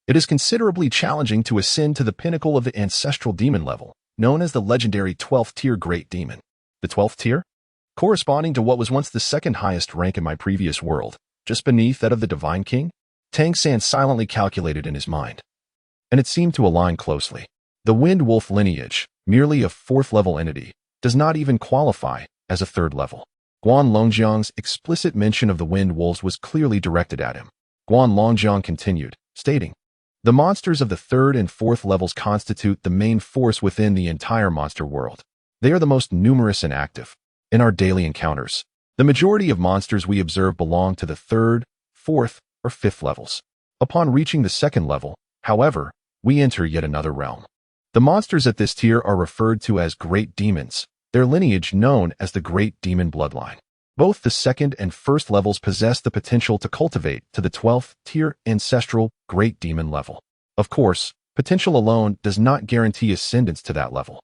It is considerably challenging to ascend to the pinnacle of the ancestral demon level, known as the legendary 12th tier Great Demon. The 12th tier? Corresponding to what was once the second highest rank in my previous world, just beneath that of the Divine King? Tang San silently calculated in his mind. And it seemed to align closely. The Wind Wolf lineage, merely a 4th level entity, does not even qualify as a 3rd level. Guan Longjiang's explicit mention of the Wind Wolves was clearly directed at him. Guan Longjiang continued, stating, "The monsters of the 3rd and 4th levels constitute the main force within the entire monster world. They are the most numerous and active. In our daily encounters, the majority of monsters we observe belong to the 3rd, 4th, or 5th levels. Upon reaching the 2nd level, however, we enter yet another realm. The monsters at this tier are referred to as Great Demons, their lineage known as the Great Demon Bloodline. Both the 2nd and 1st levels possess the potential to cultivate to the 12th tier ancestral Great Demon level. Of course, potential alone does not guarantee ascendance to that level.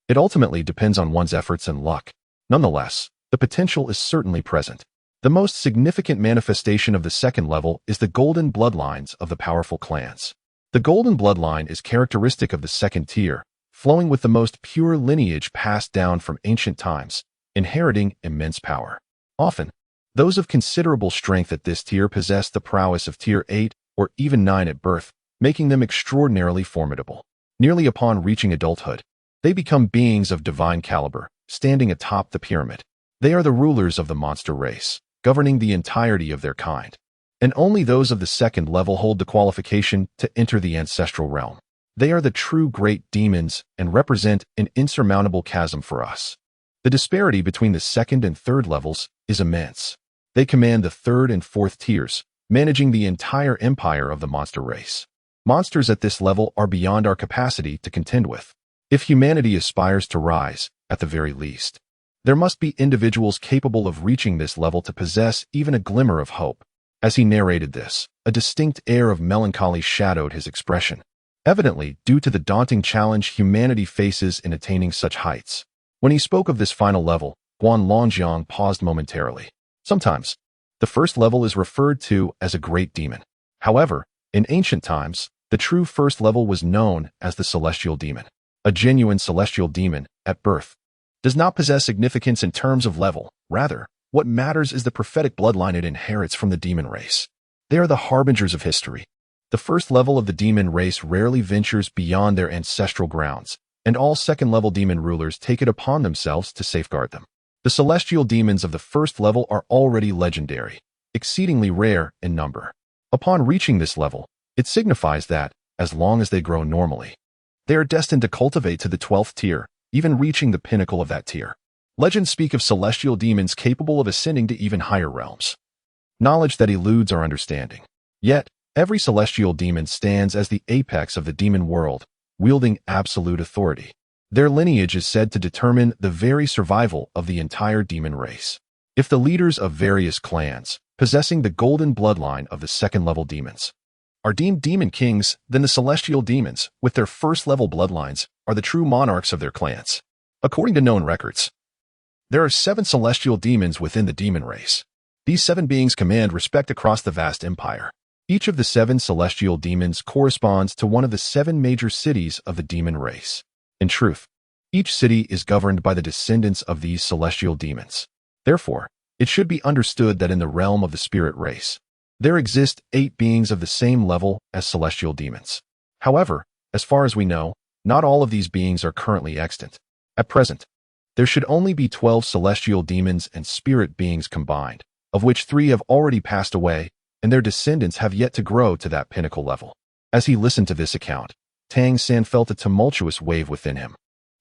It ultimately depends on one's efforts and luck. Nonetheless, the potential is certainly present. The most significant manifestation of the 2nd level is the golden bloodlines of the powerful clans. The golden bloodline is characteristic of the 2nd tier, flowing with the most pure lineage passed down from ancient times, inheriting immense power. Often, those of considerable strength at this tier possess the prowess of tier 8 or even 9 at birth, making them extraordinarily formidable. Nearly upon reaching adulthood, they become beings of divine caliber, standing atop the pyramid. They are the rulers of the monster race, governing the entirety of their kind. And only those of the 2nd level hold the qualification to enter the ancestral realm. They are the true great demons and represent an insurmountable chasm for us. The disparity between the 2nd and 3rd levels is immense. They command the 3rd and 4th tiers, managing the entire empire of the monster race. Monsters at this level are beyond our capacity to contend with. If humanity aspires to rise, at the very least, there must be individuals capable of reaching this level to possess even a glimmer of hope. As he narrated this, a distinct air of melancholy shadowed his expression, evidently due to the daunting challenge humanity faces in attaining such heights. When he spoke of this final level, Guan Longjiang paused momentarily. Sometimes, the 1st level is referred to as a great demon. However, in ancient times, the true 1st level was known as the celestial demon. A genuine celestial demon, at birth, does not possess significance in terms of level. Rather, what matters is the prophetic bloodline it inherits from the demon race. They are the harbingers of history. The 1st level of the demon race rarely ventures beyond their ancestral grounds, and all 2nd level demon rulers take it upon themselves to safeguard them. The celestial demons of the 1st level are already legendary, exceedingly rare in number. Upon reaching this level, it signifies that, as long as they grow normally, they are destined to cultivate to the 12th tier, even reaching the pinnacle of that tier. Legends speak of celestial demons capable of ascending to even higher realms. Knowledge that eludes our understanding. Yet, every celestial demon stands as the apex of the demon world, wielding absolute authority. Their lineage is said to determine the very survival of the entire demon race. If the leaders of various clans, possessing the golden bloodline of the 2nd level demons, are deemed demon kings, then the celestial demons, with their 1st level bloodlines, are the true monarchs of their clans. According to known records, there are 7 celestial demons within the demon race. These 7 beings command respect across the vast empire. Each of the 7 celestial demons corresponds to one of the 7 major cities of the demon race. In truth, each city is governed by the descendants of these celestial demons. Therefore, it should be understood that in the realm of the spirit race, there exist 8 beings of the same level as celestial demons. However, as far as we know, not all of these beings are currently extant. At present, there should only be 12 celestial demons and spirit beings combined, of which 3 have already passed away, and their descendants have yet to grow to that pinnacle level. As he listened to this account, Tang San felt a tumultuous wave within him.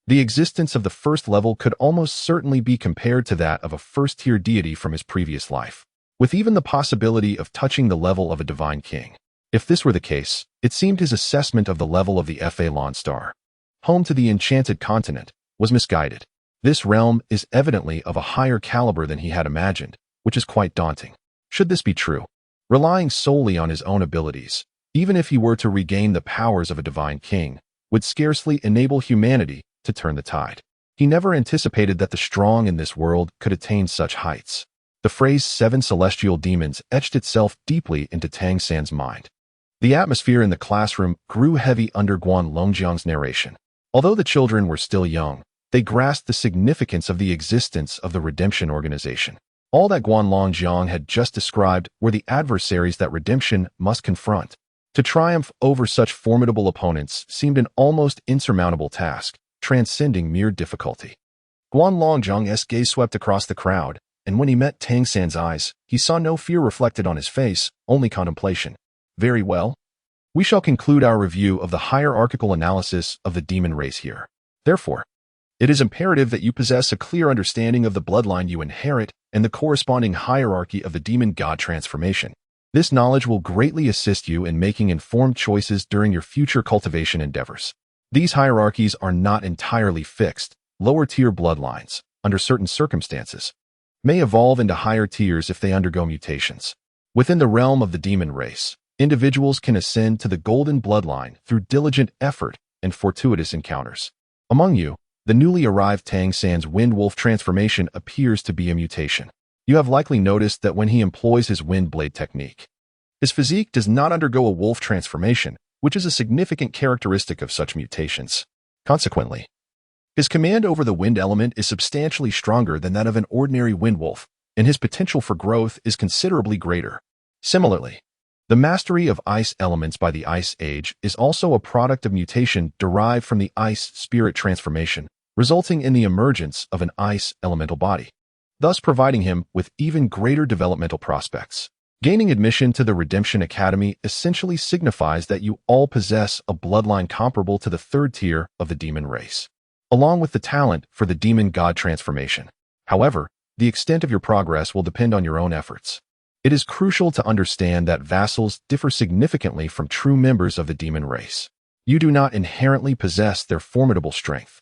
The existence of the 1st level could almost certainly be compared to that of a 1st-tier deity from his previous life, with even the possibility of touching the level of a divine king. If this were the case, it seemed his assessment of the level of the Phalon star, home to the enchanted continent, was misguided. This realm is evidently of a higher caliber than he had imagined, which is quite daunting. Should this be true, relying solely on his own abilities, even if he were to regain the powers of a divine king, would scarcely enable humanity to turn the tide. He never anticipated that the strong in this world could attain such heights. The phrase 7 celestial demons etched itself deeply into Tang San's mind. The atmosphere in the classroom grew heavy under Guan Longjiang's narration. Although the children were still young, they grasped the significance of the existence of the Redemption Organization. All that Guan Longjiang had just described were the adversaries that Redemption must confront. To triumph over such formidable opponents seemed an almost insurmountable task, transcending mere difficulty. Guan Longjiang's gaze swept across the crowd, and when he met Tang San's eyes, he saw no fear reflected on his face, only contemplation. Very well. We shall conclude our review of the hierarchical analysis of the demon race here. Therefore, it is imperative that you possess a clear understanding of the bloodline you inherit and the corresponding hierarchy of the demon god transformation. This knowledge will greatly assist you in making informed choices during your future cultivation endeavors. These hierarchies are not entirely fixed. Lower-tier bloodlines, under certain circumstances, may evolve into higher tiers if they undergo mutations. Within the realm of the demon race, individuals can ascend to the golden bloodline through diligent effort and fortuitous encounters. Among you, the newly arrived Tang San's Wind Wolf transformation appears to be a mutation. You have likely noticed that when he employs his wind blade technique, his physique does not undergo a wolf transformation, which is a significant characteristic of such mutations. Consequently, his command over the wind element is substantially stronger than that of an ordinary wind wolf, and his potential for growth is considerably greater. Similarly, the mastery of ice elements by the Ice Age is also a product of mutation derived from the ice spirit transformation, resulting in the emergence of an ice elemental body, thus providing him with even greater developmental prospects. Gaining admission to the Redemption Academy essentially signifies that you all possess a bloodline comparable to the third tier of the demon race, along with the talent for the demon god transformation. However, the extent of your progress will depend on your own efforts. It is crucial to understand that vassals differ significantly from true members of the demon race. You do not inherently possess their formidable strength.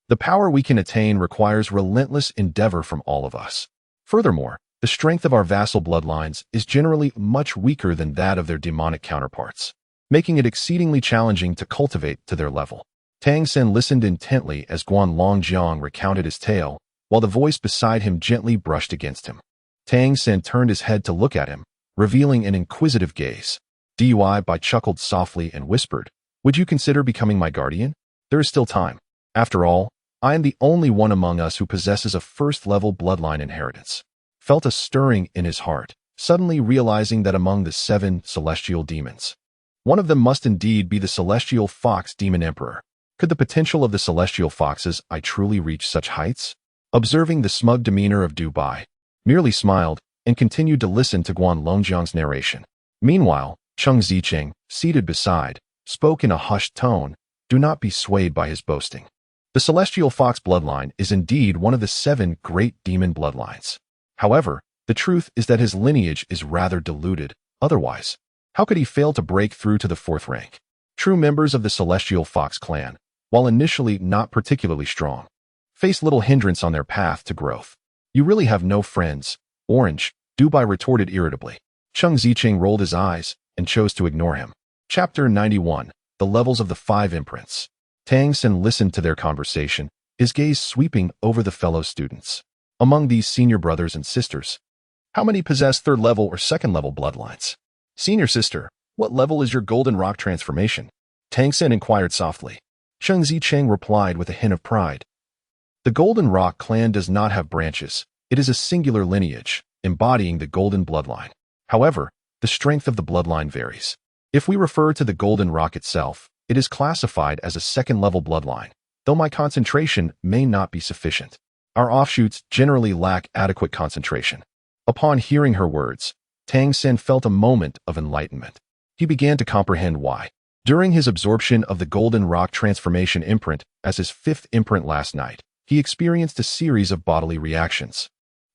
The power we can attain requires relentless endeavor from all of us. Furthermore, the strength of our vassal bloodlines is generally much weaker than that of their demonic counterparts, making it exceedingly challenging to cultivate to their level. Tang Sen listened intently as Guan Longjiang recounted his tale, while the voice beside him gently brushed against him. Tang Sen turned his head to look at him, revealing an inquisitive gaze. Dui chuckled softly and whispered, "Would you consider becoming my guardian? There is still time. After all, I am the only one among us who possesses a first-level bloodline inheritance." Felt a stirring in his heart, suddenly realizing that among the 7 celestial demons, one of them must indeed be the celestial fox demon emperor. Could the potential of the celestial foxes I truly reach such heights? Observing the smug demeanor of Dubai, merely smiled and continued to listen to Guan Longjiang's narration. Meanwhile, Cheng Zicheng, seated beside, spoke in a hushed tone, "Do not be swayed by his boasting. The celestial fox bloodline is indeed one of the 7 great demon bloodlines. However, the truth is that his lineage is rather diluted. Otherwise, how could he fail to break through to the 4th rank? True members of the celestial fox clan, while initially not particularly strong, face little hindrance on their path to growth." "You really have no friends, Orange," Dubai retorted irritably. Cheng Zicheng rolled his eyes and chose to ignore him. Chapter 91. The Levels of the 5 Imprints. Tang Sen listened to their conversation, his gaze sweeping over the fellow students. Among these senior brothers and sisters, how many possess 3rd-level or 2nd-level bloodlines? "Senior sister, what level is your golden rock transformation?" Tang Sen inquired softly. Cheng Zicheng replied with a hint of pride. "The Golden Rock clan does not have branches. It is a singular lineage, embodying the golden bloodline. However, the strength of the bloodline varies. If we refer to the Golden Rock itself, it is classified as a 2nd-level bloodline, though my concentration may not be sufficient. Our offshoots generally lack adequate concentration." Upon hearing her words, Tang Sen felt a moment of enlightenment. He began to comprehend why. During his absorption of the Golden Rock transformation imprint as his 5th imprint last night, he experienced a series of bodily reactions,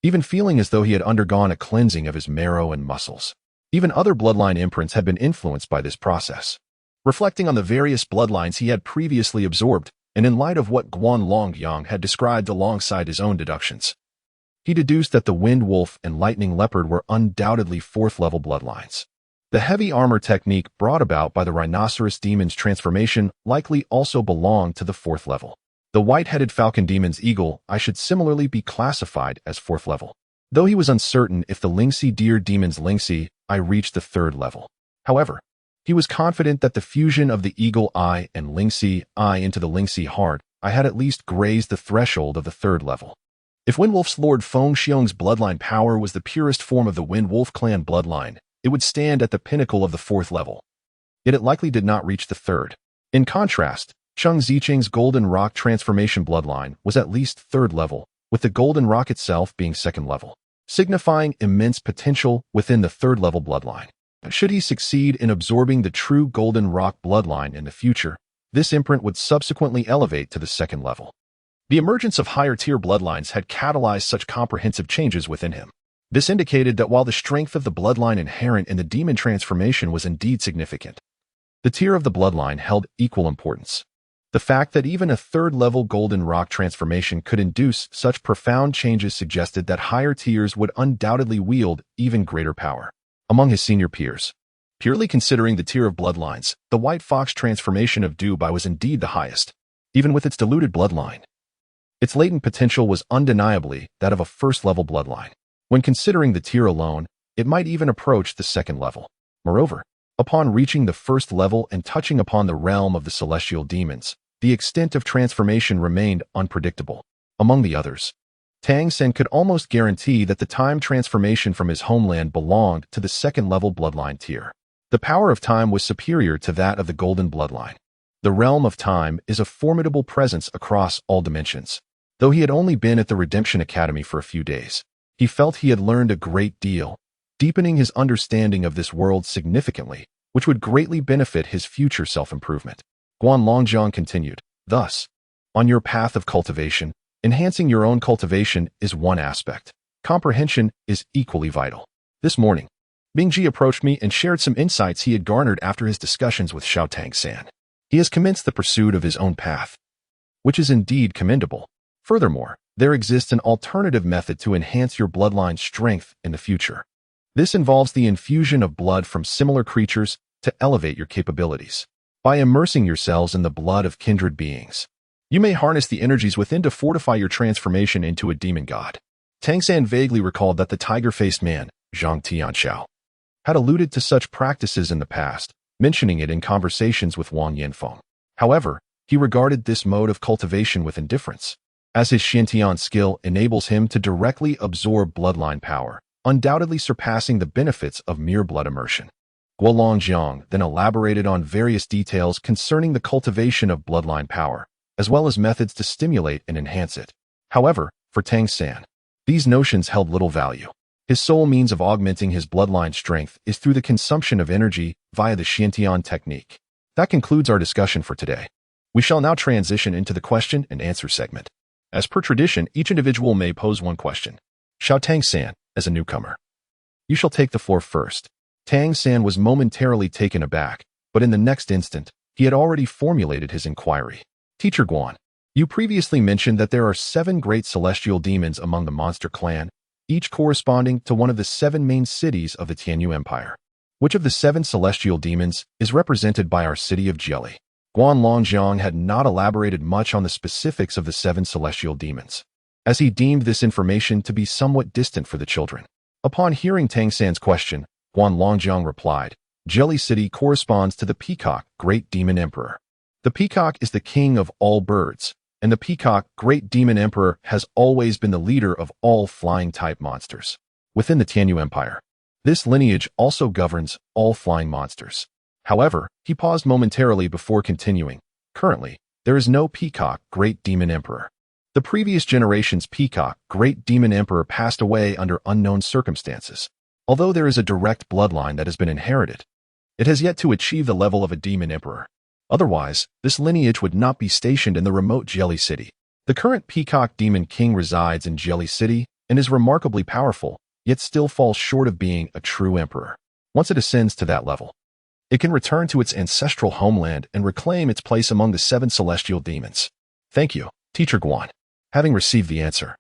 even feeling as though he had undergone a cleansing of his marrow and muscles. Even other bloodline imprints had been influenced by this process. Reflecting on the various bloodlines he had previously absorbed, and in light of what Guan Longyang had described alongside his own deductions, he deduced that the Wind Wolf and Lightning Leopard were undoubtedly 4th-level bloodlines. The heavy armor technique brought about by the Rhinoceros Demon's transformation likely also belonged to the 4th level. The White-Headed Falcon Demon's Eagle should similarly be classified as 4th level, though he was uncertain if the Lingxi Deer Demon's Lingxi reached the 3rd level. However, He was confident that the fusion of the Eagle Eye and Lingxi Eye into the Lingxi Heart I had at least grazed the threshold of the 3rd level. If Wind Wolf's Lord Feng Xiong's bloodline power was the purest form of the Wind Wolf clan bloodline, it would stand at the pinnacle of the 4th level. Yet it likely did not reach the 3rd. In contrast, Cheng Zicheng's Golden Rock transformation bloodline was at least 3rd level, with the Golden Rock itself being 2nd level, signifying immense potential within the 3rd level bloodline. Should he succeed in absorbing the true Golden Rock bloodline in the future, this imprint would subsequently elevate to the 2nd level. The emergence of higher-tier bloodlines had catalyzed such comprehensive changes within him. This indicated that while the strength of the bloodline inherent in the demon transformation was indeed significant, the tier of the bloodline held equal importance. The fact that even a 3rd-level Golden Rock transformation could induce such profound changes suggested that higher tiers would undoubtedly wield even greater power. Among his senior peers, purely considering the tier of bloodlines, the White Fox transformation of Dubai was indeed the highest, even with its diluted bloodline. Its latent potential was undeniably that of a 1st-level bloodline. When considering the tier alone, it might even approach the 2nd level. Moreover, upon reaching the 1st level and touching upon the realm of the celestial demons, the extent of transformation remained unpredictable. Among the others, Tang Sen could almost guarantee that the time transformation from his homeland belonged to the 2nd-level bloodline tier. The power of time was superior to that of the golden bloodline. The realm of time is a formidable presence across all dimensions. Though he had only been at the Redemption Academy for a few days, he felt he had learned a great deal, deepening his understanding of this world significantly, which would greatly benefit his future self-improvement. Guan Longjiang continued, thus, on your path of cultivation, enhancing your own cultivation is one aspect. Comprehension is equally vital. This morning, Bingji approached me and shared some insights he had garnered after his discussions with Xiao Tang-san. He has commenced the pursuit of his own path, which is indeed commendable. Furthermore, there exists an alternative method to enhance your bloodline's strength in the future. This involves the infusion of blood from similar creatures to elevate your capabilities. By immersing yourselves in the blood of kindred beings, you may harness the energies within to fortify your transformation into a demon god. Tang San vaguely recalled that the tiger-faced man, Zhang Tianxiao, had alluded to such practices in the past, mentioning it in conversations with Wang Yanfeng. However, he regarded this mode of cultivation with indifference, as his Xiantian skill enables him to directly absorb bloodline power, undoubtedly surpassing the benefits of mere blood immersion. Guo Longjiang then elaborated on various details concerning the cultivation of bloodline power, as well as methods to stimulate and enhance it. However, for Tang San, these notions held little value. His sole means of augmenting his bloodline strength is through the consumption of energy via the Xiantian technique. That concludes our discussion for today. We shall now transition into the question and answer segment. As per tradition, each individual may pose one question. Xiao Tang San, as a newcomer, you shall take the floor first. Tang San was momentarily taken aback, but in the next instant, he had already formulated his inquiry. Teacher Guan, you previously mentioned that there are 7 great celestial demons among the monster clan, each corresponding to one of the 7 main cities of the Tianyu Empire. Which of the 7 celestial demons is represented by our city of Jelly? Guan Longjiang had not elaborated much on the specifics of the 7 celestial demons, as he deemed this information to be somewhat distant for the children. Upon hearing Tang San's question, Guan Longjiang replied, Jelly City corresponds to the Peacock, Great Demon Emperor. The peacock is the king of all birds, and the peacock, Great Demon Emperor, has always been the leader of all flying-type monsters. Within the Tianyu Empire, this lineage also governs all flying monsters. However, he paused momentarily before continuing. Currently, there is no peacock, Great Demon Emperor. The previous generation's peacock, Great Demon Emperor, passed away under unknown circumstances. Although there is a direct bloodline that has been inherited, it has yet to achieve the level of a demon emperor. Otherwise, this lineage would not be stationed in the remote Jelly City. The current Peacock Demon King resides in Jelly City and is remarkably powerful, yet still falls short of being a true emperor. Once it ascends to that level, it can return to its ancestral homeland and reclaim its place among the 7 celestial demons. Thank you, Teacher Guan. Having received the answer,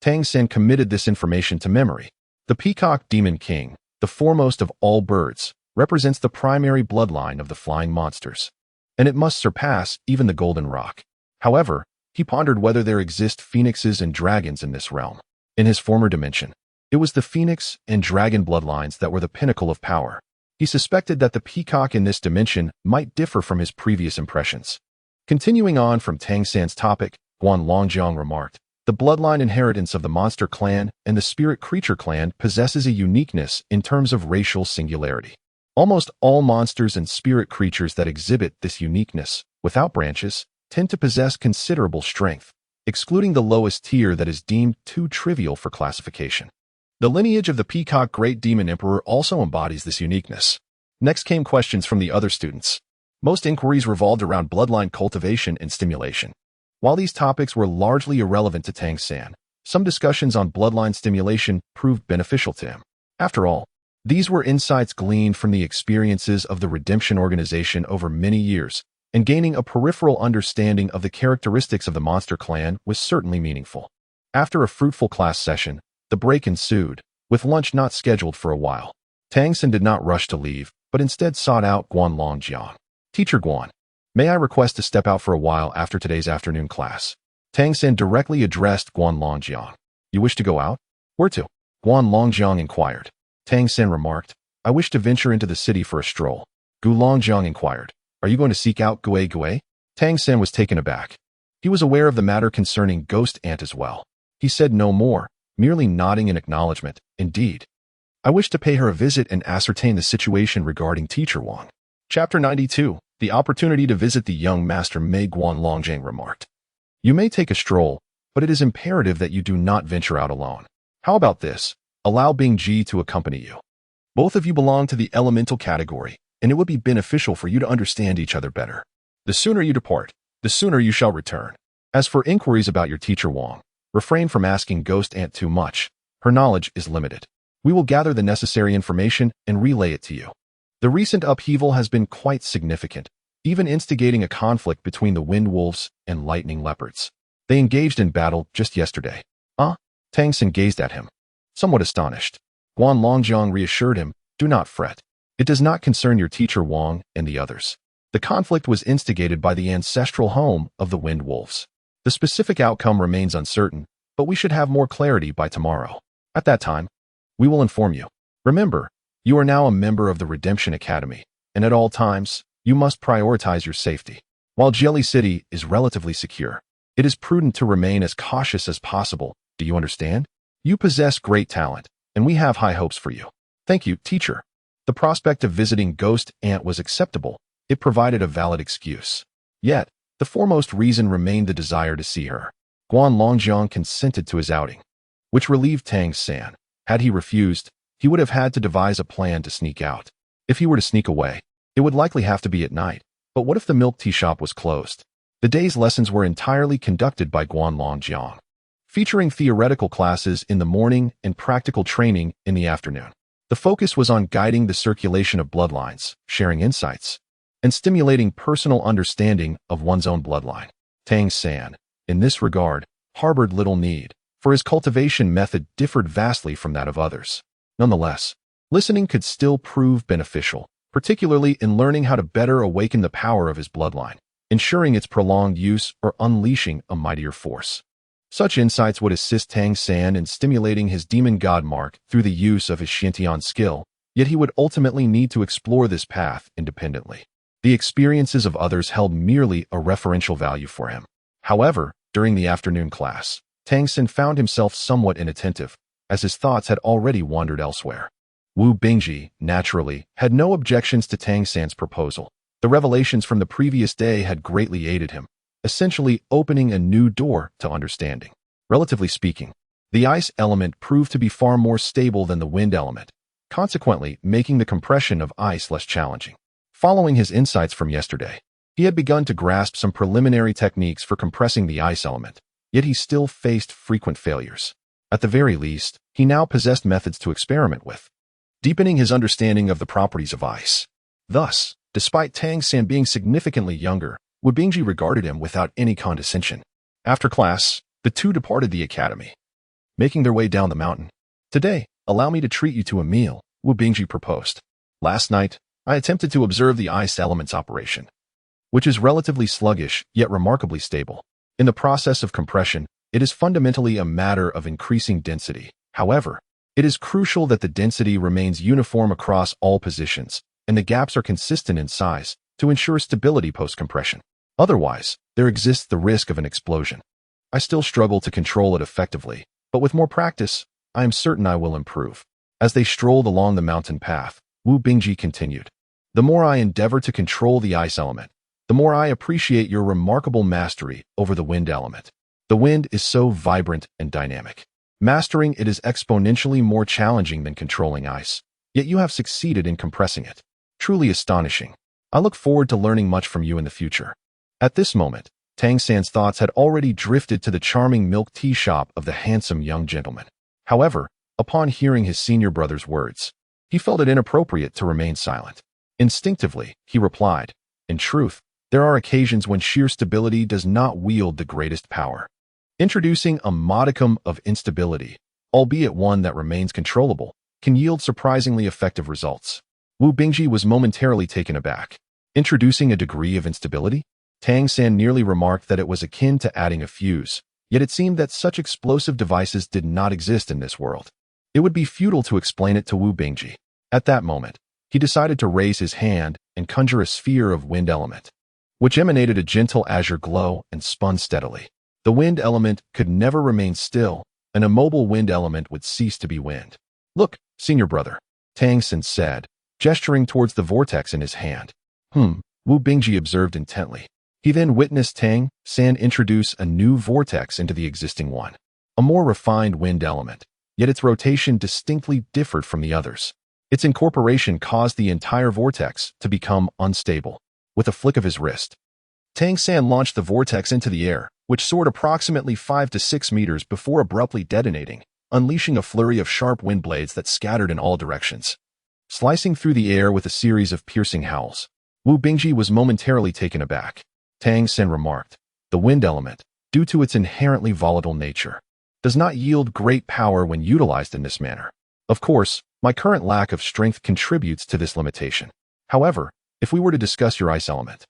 Tang Sen committed this information to memory. The Peacock Demon King, the foremost of all birds, represents the primary bloodline of the flying monsters, and it must surpass even the Golden Rock. However, he pondered whether there exist phoenixes and dragons in this realm. In his former dimension, it was the phoenix and dragon bloodlines that were the pinnacle of power. He suspected that the peacock in this dimension might differ from his previous impressions. Continuing on from Tang San's topic, Guan Longjiang remarked, the bloodline inheritance of the monster clan and the spirit creature clan possesses a uniqueness in terms of racial singularity. Almost all monsters and spirit creatures that exhibit this uniqueness, without branches, tend to possess considerable strength, excluding the lowest tier that is deemed too trivial for classification. The lineage of the Peacock Great Demon Emperor also embodies this uniqueness. Next came questions from the other students. Most inquiries revolved around bloodline cultivation and stimulation. While these topics were largely irrelevant to Tang San, some discussions on bloodline stimulation proved beneficial to him. After all, these were insights gleaned from the experiences of the Redemption Organization over many years, and gaining a peripheral understanding of the characteristics of the monster clan was certainly meaningful. After a fruitful class session, the break ensued, with lunch not scheduled for a while. Tang San did not rush to leave, but instead sought out Guan Longjiang. Teacher Guan, may I request to step out for a while after today's afternoon class? Tang San directly addressed Guan Longjiang. You wish to go out? Where to? Guan Longjiang inquired. Tang San remarked, I wish to venture into the city for a stroll. Gu Longjiang inquired, are you going to seek out Gue Gue? Tang San was taken aback. He was aware of the matter concerning Ghost Ant as well. He said no more, merely nodding in acknowledgement. Indeed. I wish to pay her a visit and ascertain the situation regarding Teacher Wang. Chapter 92. The opportunity to visit the young master Mei. Guan Longjiang remarked. You may take a stroll, but it is imperative that you do not venture out alone. How about this? Allow Bingji to accompany you. Both of you belong to the elemental category, and it would be beneficial for you to understand each other better. The sooner you depart, the sooner you shall return. As for inquiries about your teacher Wang, refrain from asking Ghost Ant too much. Her knowledge is limited. We will gather the necessary information and relay it to you. The recent upheaval has been quite significant, even instigating a conflict between the Wind Wolves and Lightning Leopards. They engaged in battle just yesterday. Tang San gazed at him, somewhat astonished. Guan Longjiang reassured him, do not fret. It does not concern your teacher Wang and the others. The conflict was instigated by the ancestral home of the Wind Wolves. The specific outcome remains uncertain, but we should have more clarity by tomorrow. At that time, we will inform you. Remember, you are now a member of the Redemption Academy, and at all times, you must prioritize your safety. While Jelly City is relatively secure, it is prudent to remain as cautious as possible. Do you understand? You possess great talent, and we have high hopes for you. Thank you, teacher. The prospect of visiting Ghost Ant was acceptable. It provided a valid excuse. Yet, the foremost reason remained the desire to see her. Guan Longjiang consented to his outing, which relieved Tang San. Had he refused, he would have had to devise a plan to sneak out. If he were to sneak away, it would likely have to be at night. But what if the milk tea shop was closed? The day's lessons were entirely conducted by Guan Longjiang, featuring theoretical classes in the morning and practical training in the afternoon. The focus was on guiding the circulation of bloodlines, sharing insights, and stimulating personal understanding of one's own bloodline. Tang San, in this regard, harbored little need, for his cultivation method differed vastly from that of others. Nonetheless, listening could still prove beneficial, particularly in learning how to better awaken the power of his bloodline, ensuring its prolonged use or unleashing a mightier force. Such insights would assist Tang San in stimulating his demon god mark through the use of his Shintian skill, yet he would ultimately need to explore this path independently. The experiences of others held merely a referential value for him. However, during the afternoon class, Tang San found himself somewhat inattentive, as his thoughts had already wandered elsewhere. Wu Bingji, naturally, had no objections to Tang San's proposal. The revelations from the previous day had greatly aided him, essentially opening a new door to understanding. Relatively speaking, the ice element proved to be far more stable than the wind element, consequently making the compression of ice less challenging. Following his insights from yesterday, he had begun to grasp some preliminary techniques for compressing the ice element, yet he still faced frequent failures. At the very least, he now possessed methods to experiment with, deepening his understanding of the properties of ice. Thus, despite Tang San being significantly younger, Wu Bingji regarded him without any condescension. After class, the two departed the academy, making their way down the mountain. Today, allow me to treat you to a meal, Wu Bingji proposed. Last night, I attempted to observe the ice element's operation, which is relatively sluggish yet remarkably stable. In the process of compression, it is fundamentally a matter of increasing density. However, it is crucial that the density remains uniform across all positions, and the gaps are consistent in size to ensure stability post-compression. Otherwise, there exists the risk of an explosion. I still struggle to control it effectively, but with more practice, I am certain I will improve. As they strolled along the mountain path, Wu Bingji continued. The more I endeavor to control the ice element, the more I appreciate your remarkable mastery over the wind element. The wind is so vibrant and dynamic. Mastering it is exponentially more challenging than controlling ice, yet you have succeeded in compressing it. Truly astonishing. I look forward to learning much from you in the future. At this moment, Tang San's thoughts had already drifted to the charming milk tea shop of the handsome young gentleman. However, upon hearing his senior brother's words, he felt it inappropriate to remain silent. Instinctively, he replied, "In truth, there are occasions when sheer stability does not wield the greatest power. Introducing a modicum of instability, albeit one that remains controllable, can yield surprisingly effective results." Wu Bingji was momentarily taken aback. Introducing a degree of instability? Tang San nearly remarked that it was akin to adding a fuse, yet it seemed that such explosive devices did not exist in this world. It would be futile to explain it to Wu Bingji. At that moment, he decided to raise his hand and conjure a sphere of wind element, which emanated a gentle azure glow and spun steadily. The wind element could never remain still. An immobile wind element would cease to be wind. "Look, senior brother," Tang San said, gesturing towards the vortex in his hand. Wu Bingji observed intently. He then witnessed Tang San introduce a new vortex into the existing one, a more refined wind element, yet its rotation distinctly differed from the others. Its incorporation caused the entire vortex to become unstable. With a flick of his wrist, Tang San launched the vortex into the air, which soared approximately 5 to 6 meters before abruptly detonating, unleashing a flurry of sharp wind blades that scattered in all directions. Slicing through the air with a series of piercing howls, Wu Bingji was momentarily taken aback. Tang San remarked, "The wind element, due to its inherently volatile nature, does not yield great power when utilized in this manner. Of course, my current lack of strength contributes to this limitation. However, if we were to discuss your ice element,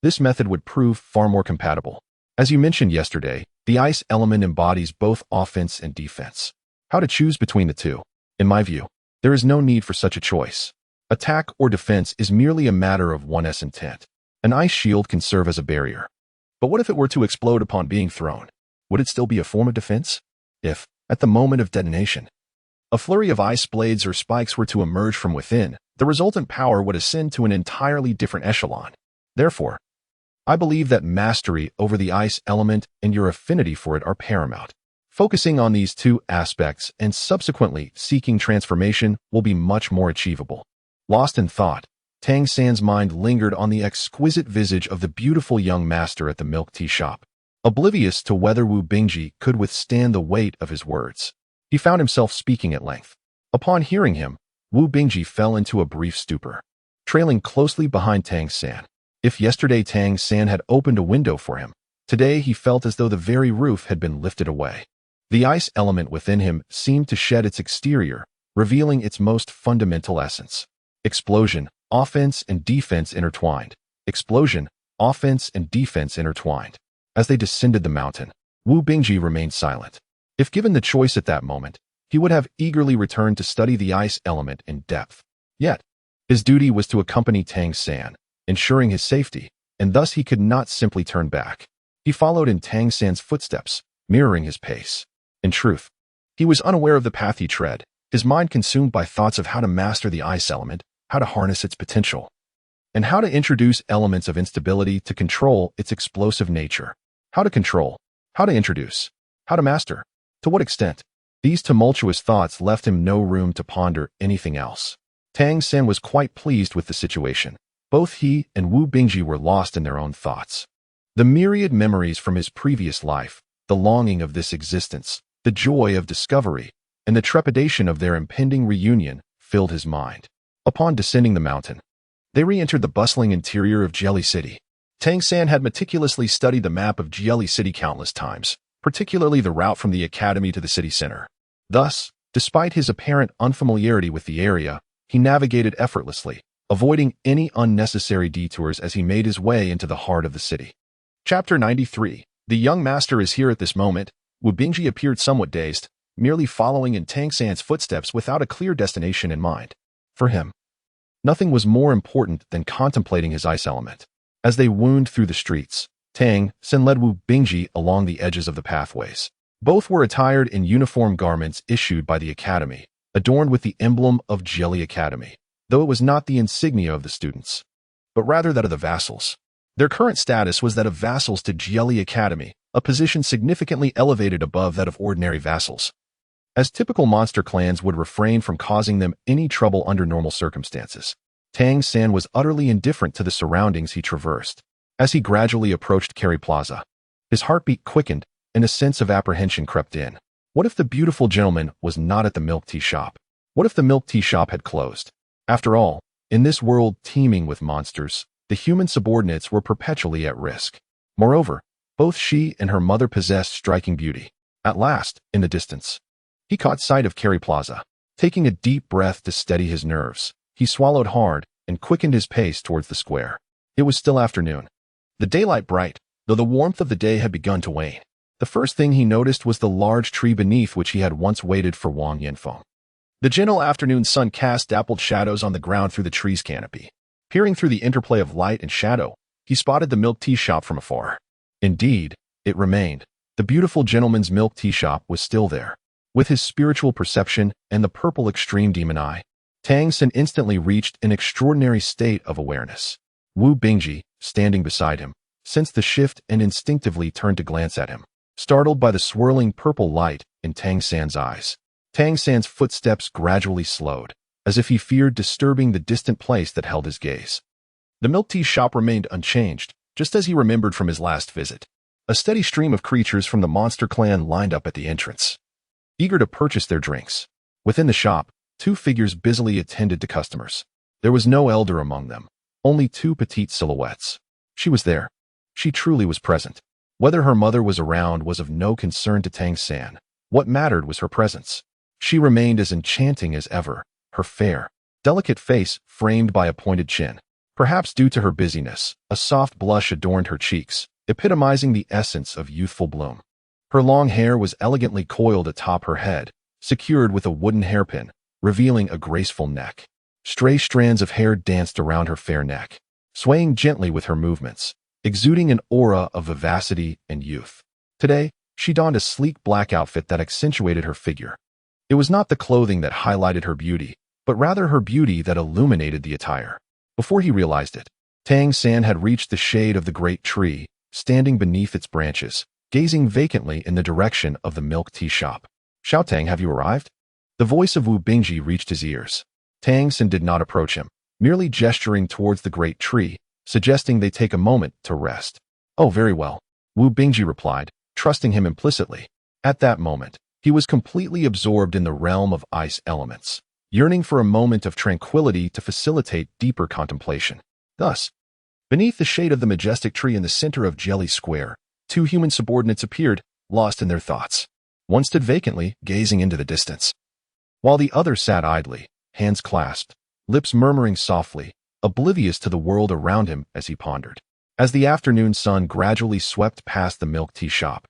this method would prove far more compatible. As you mentioned yesterday, the ice element embodies both offense and defense. How to choose between the two? In my view, there is no need for such a choice. Attack or defense is merely a matter of one's intent. An ice shield can serve as a barrier. But what if it were to explode upon being thrown? Would it still be a form of defense? If, at the moment of detonation, a flurry of ice blades or spikes were to emerge from within, the resultant power would ascend to an entirely different echelon. Therefore, I believe that mastery over the ice element and your affinity for it are paramount. Focusing on these two aspects and subsequently seeking transformation will be much more achievable." Lost in thought, Tang San's mind lingered on the exquisite visage of the beautiful young master at the milk tea shop. Oblivious to whether Wu Bingji could withstand the weight of his words, he found himself speaking at length. Upon hearing him, Wu Bingji fell into a brief stupor, trailing closely behind Tang San. If yesterday Tang San had opened a window for him, today he felt as though the very roof had been lifted away. The ice element within him seemed to shed its exterior, revealing its most fundamental essence. Explosion, offense and defense intertwined. Explosion, offense and defense intertwined. As they descended the mountain, Wu Bingji remained silent. If given the choice at that moment, he would have eagerly returned to study the ice element in depth. Yet, his duty was to accompany Tang San, ensuring his safety, and thus he could not simply turn back. He followed in Tang San's footsteps, mirroring his pace. In truth, he was unaware of the path he tread, his mind consumed by thoughts of how to master the ice element, how to harness its potential, and how to introduce elements of instability to control its explosive nature. How to control, how to introduce, how to master, to what extent? These tumultuous thoughts left him no room to ponder anything else. Tang San was quite pleased with the situation. Both he and Wu Bingji were lost in their own thoughts. The myriad memories from his previous life, the longing of this existence, the joy of discovery, and the trepidation of their impending reunion filled his mind. Upon descending the mountain, they re-entered the bustling interior of Jelly City. Tang San had meticulously studied the map of Jelly City countless times, particularly the route from the academy to the city center. Thus, despite his apparent unfamiliarity with the area, he navigated effortlessly, avoiding any unnecessary detours as he made his way into the heart of the city. Chapter 93. The young master is here at this moment. Wu Bingji appeared somewhat dazed, merely following in Tang San's footsteps without a clear destination in mind. For him, Nothing was more important than contemplating his ice element. As they wound through the streets, Tang Sen led Wu Bingji along the edges of the pathways. Both were attired in uniform garments issued by the academy, adorned with the emblem of Jelly Academy, though it was not the insignia of the students, but rather that of the vassals. Their current status was that of vassals to Jelly Academy, a position significantly elevated above that of ordinary vassals. As typical monster clans would refrain from causing them any trouble under normal circumstances, Tang San was utterly indifferent to the surroundings he traversed. As he gradually approached Kerry Plaza, his heartbeat quickened and a sense of apprehension crept in. What if the beautiful gentleman was not at the milk tea shop? What if the milk tea shop had closed? After all, in this world teeming with monsters, the human subordinates were perpetually at risk. Moreover, both she and her mother possessed striking beauty. At last, in the distance, he caught sight of Kerry Plaza. Taking a deep breath to steady his nerves, he swallowed hard and quickened his pace towards the square. It was still afternoon. The daylight bright, though the warmth of the day had begun to wane. The first thing he noticed was the large tree beneath which he had once waited for Wang Yanfeng. The gentle afternoon sun cast dappled shadows on the ground through the tree's canopy. Peering through the interplay of light and shadow, he spotted the milk tea shop from afar. Indeed, it remained. The beautiful gentleman's milk tea shop was still there. With his spiritual perception and the purple extreme demon eye, Tang Sen instantly reached an extraordinary state of awareness. Wu Bingji, standing beside him, sensed the shift and instinctively turned to glance at him, startled by the swirling purple light in Tang San's eyes. Tang San's footsteps gradually slowed, as if he feared disturbing the distant place that held his gaze. The milk tea shop remained unchanged, just as he remembered from his last visit. A steady stream of creatures from the monster clan lined up at the entrance, eager to purchase their drinks. Within the shop, two figures busily attended to customers. There was no elder among them, only two petite silhouettes. She was there. She truly was present. Whether her mother was around was of no concern to Tang San. What mattered was her presence. She remained as enchanting as ever, her fair, delicate face framed by a pointed chin. Perhaps due to her busyness, a soft blush adorned her cheeks, epitomizing the essence of youthful bloom. Her long hair was elegantly coiled atop her head, secured with a wooden hairpin, revealing a graceful neck. Stray strands of hair danced around her fair neck, swaying gently with her movements, exuding an aura of vivacity and youth. Today, she donned a sleek black outfit that accentuated her figure. It was not the clothing that highlighted her beauty, but rather her beauty that illuminated the attire. Before he realized it, Tang San had reached the shade of the great tree, standing beneath its branches, gazing vacantly in the direction of the milk tea shop. "Xiao Tang, have you arrived?" The voice of Wu Bingji reached his ears. Tang San did not approach him, merely gesturing towards the great tree, suggesting they take a moment to rest. "Oh, very well," Wu Bingji replied, trusting him implicitly. At that moment, he was completely absorbed in the realm of ice elements, yearning for a moment of tranquility to facilitate deeper contemplation. Thus, beneath the shade of the majestic tree in the center of Jelly Square, two human subordinates appeared, lost in their thoughts. One stood vacantly, gazing into the distance, while the other sat idly, hands clasped, lips murmuring softly, oblivious to the world around him as he pondered. As the afternoon sun gradually swept past the milk tea shop,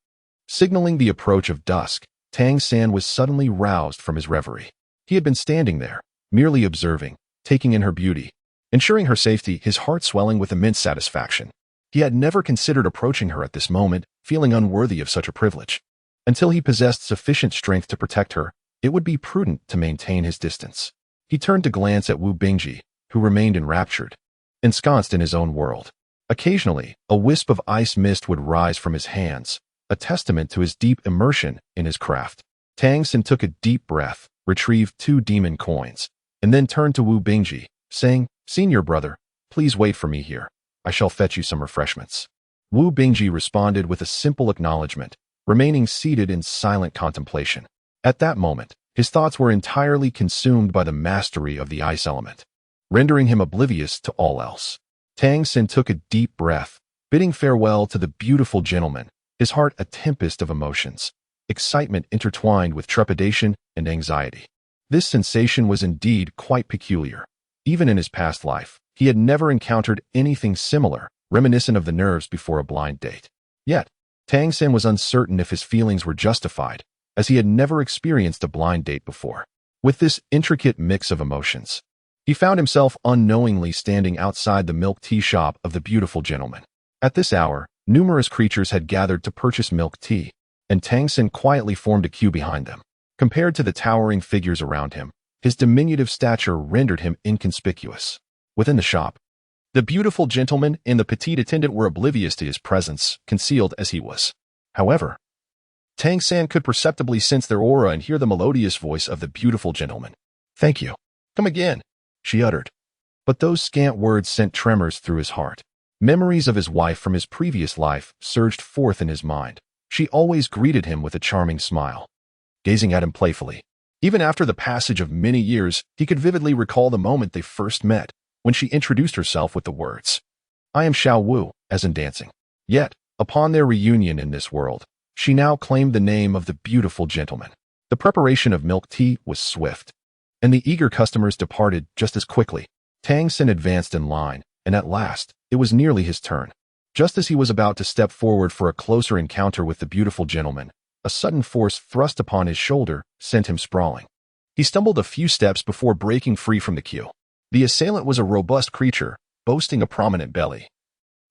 signaling the approach of dusk, Tang San was suddenly roused from his reverie. He had been standing there, merely observing, taking in her beauty, ensuring her safety, his heart swelling with immense satisfaction. He had never considered approaching her at this moment, feeling unworthy of such a privilege. Until he possessed sufficient strength to protect her, it would be prudent to maintain his distance. He turned to glance at Wu Bingji, who remained enraptured, ensconced in his own world. Occasionally, a wisp of ice mist would rise from his hands, a testament to his deep immersion in his craft. Tang San took a deep breath, retrieved 2 demon coins, and then turned to Wu Bingji, saying, "Senior brother, please wait for me here. I shall fetch you some refreshments." Wu Bingji responded with a simple acknowledgement, remaining seated in silent contemplation. At that moment, his thoughts were entirely consumed by the mastery of the ice element, rendering him oblivious to all else. Tang San took a deep breath, bidding farewell to the beautiful gentleman, his heart a tempest of emotions, excitement intertwined with trepidation and anxiety. This sensation was indeed quite peculiar. Even in his past life, he had never encountered anything similar, reminiscent of the nerves before a blind date. Yet, Tang San was uncertain if his feelings were justified, as he had never experienced a blind date before. With this intricate mix of emotions, He found himself unknowingly standing outside the milk tea shop of the beautiful gentleman. At this hour, numerous creatures had gathered to purchase milk tea, and Tang Sen quietly formed a queue behind them. Compared to the towering figures around him, his diminutive stature rendered him inconspicuous. Within the shop, the beautiful gentleman and the petite attendant were oblivious to his presence, concealed as he was. However, Tang San could perceptibly sense their aura and hear the melodious voice of the beautiful gentleman. "Thank you. Come again," she uttered. But those scant words sent tremors through his heart. Memories of his wife from his previous life surged forth in his mind. She always greeted him with a charming smile, gazing at him playfully. Even after the passage of many years, he could vividly recall the moment they first met, when she introduced herself with the words, "I am Xiao Wu," as in dancing. Yet, upon their reunion in this world, she now claimed the name of the beautiful gentleman. The preparation of milk tea was swift, and the eager customers departed just as quickly. Tang Sen advanced in line, and at last, it was nearly his turn. Just as he was about to step forward for a closer encounter with the beautiful gentleman, a sudden force thrust upon his shoulder sent him sprawling. He stumbled a few steps before breaking free from the queue. The assailant was a robust creature, boasting a prominent belly,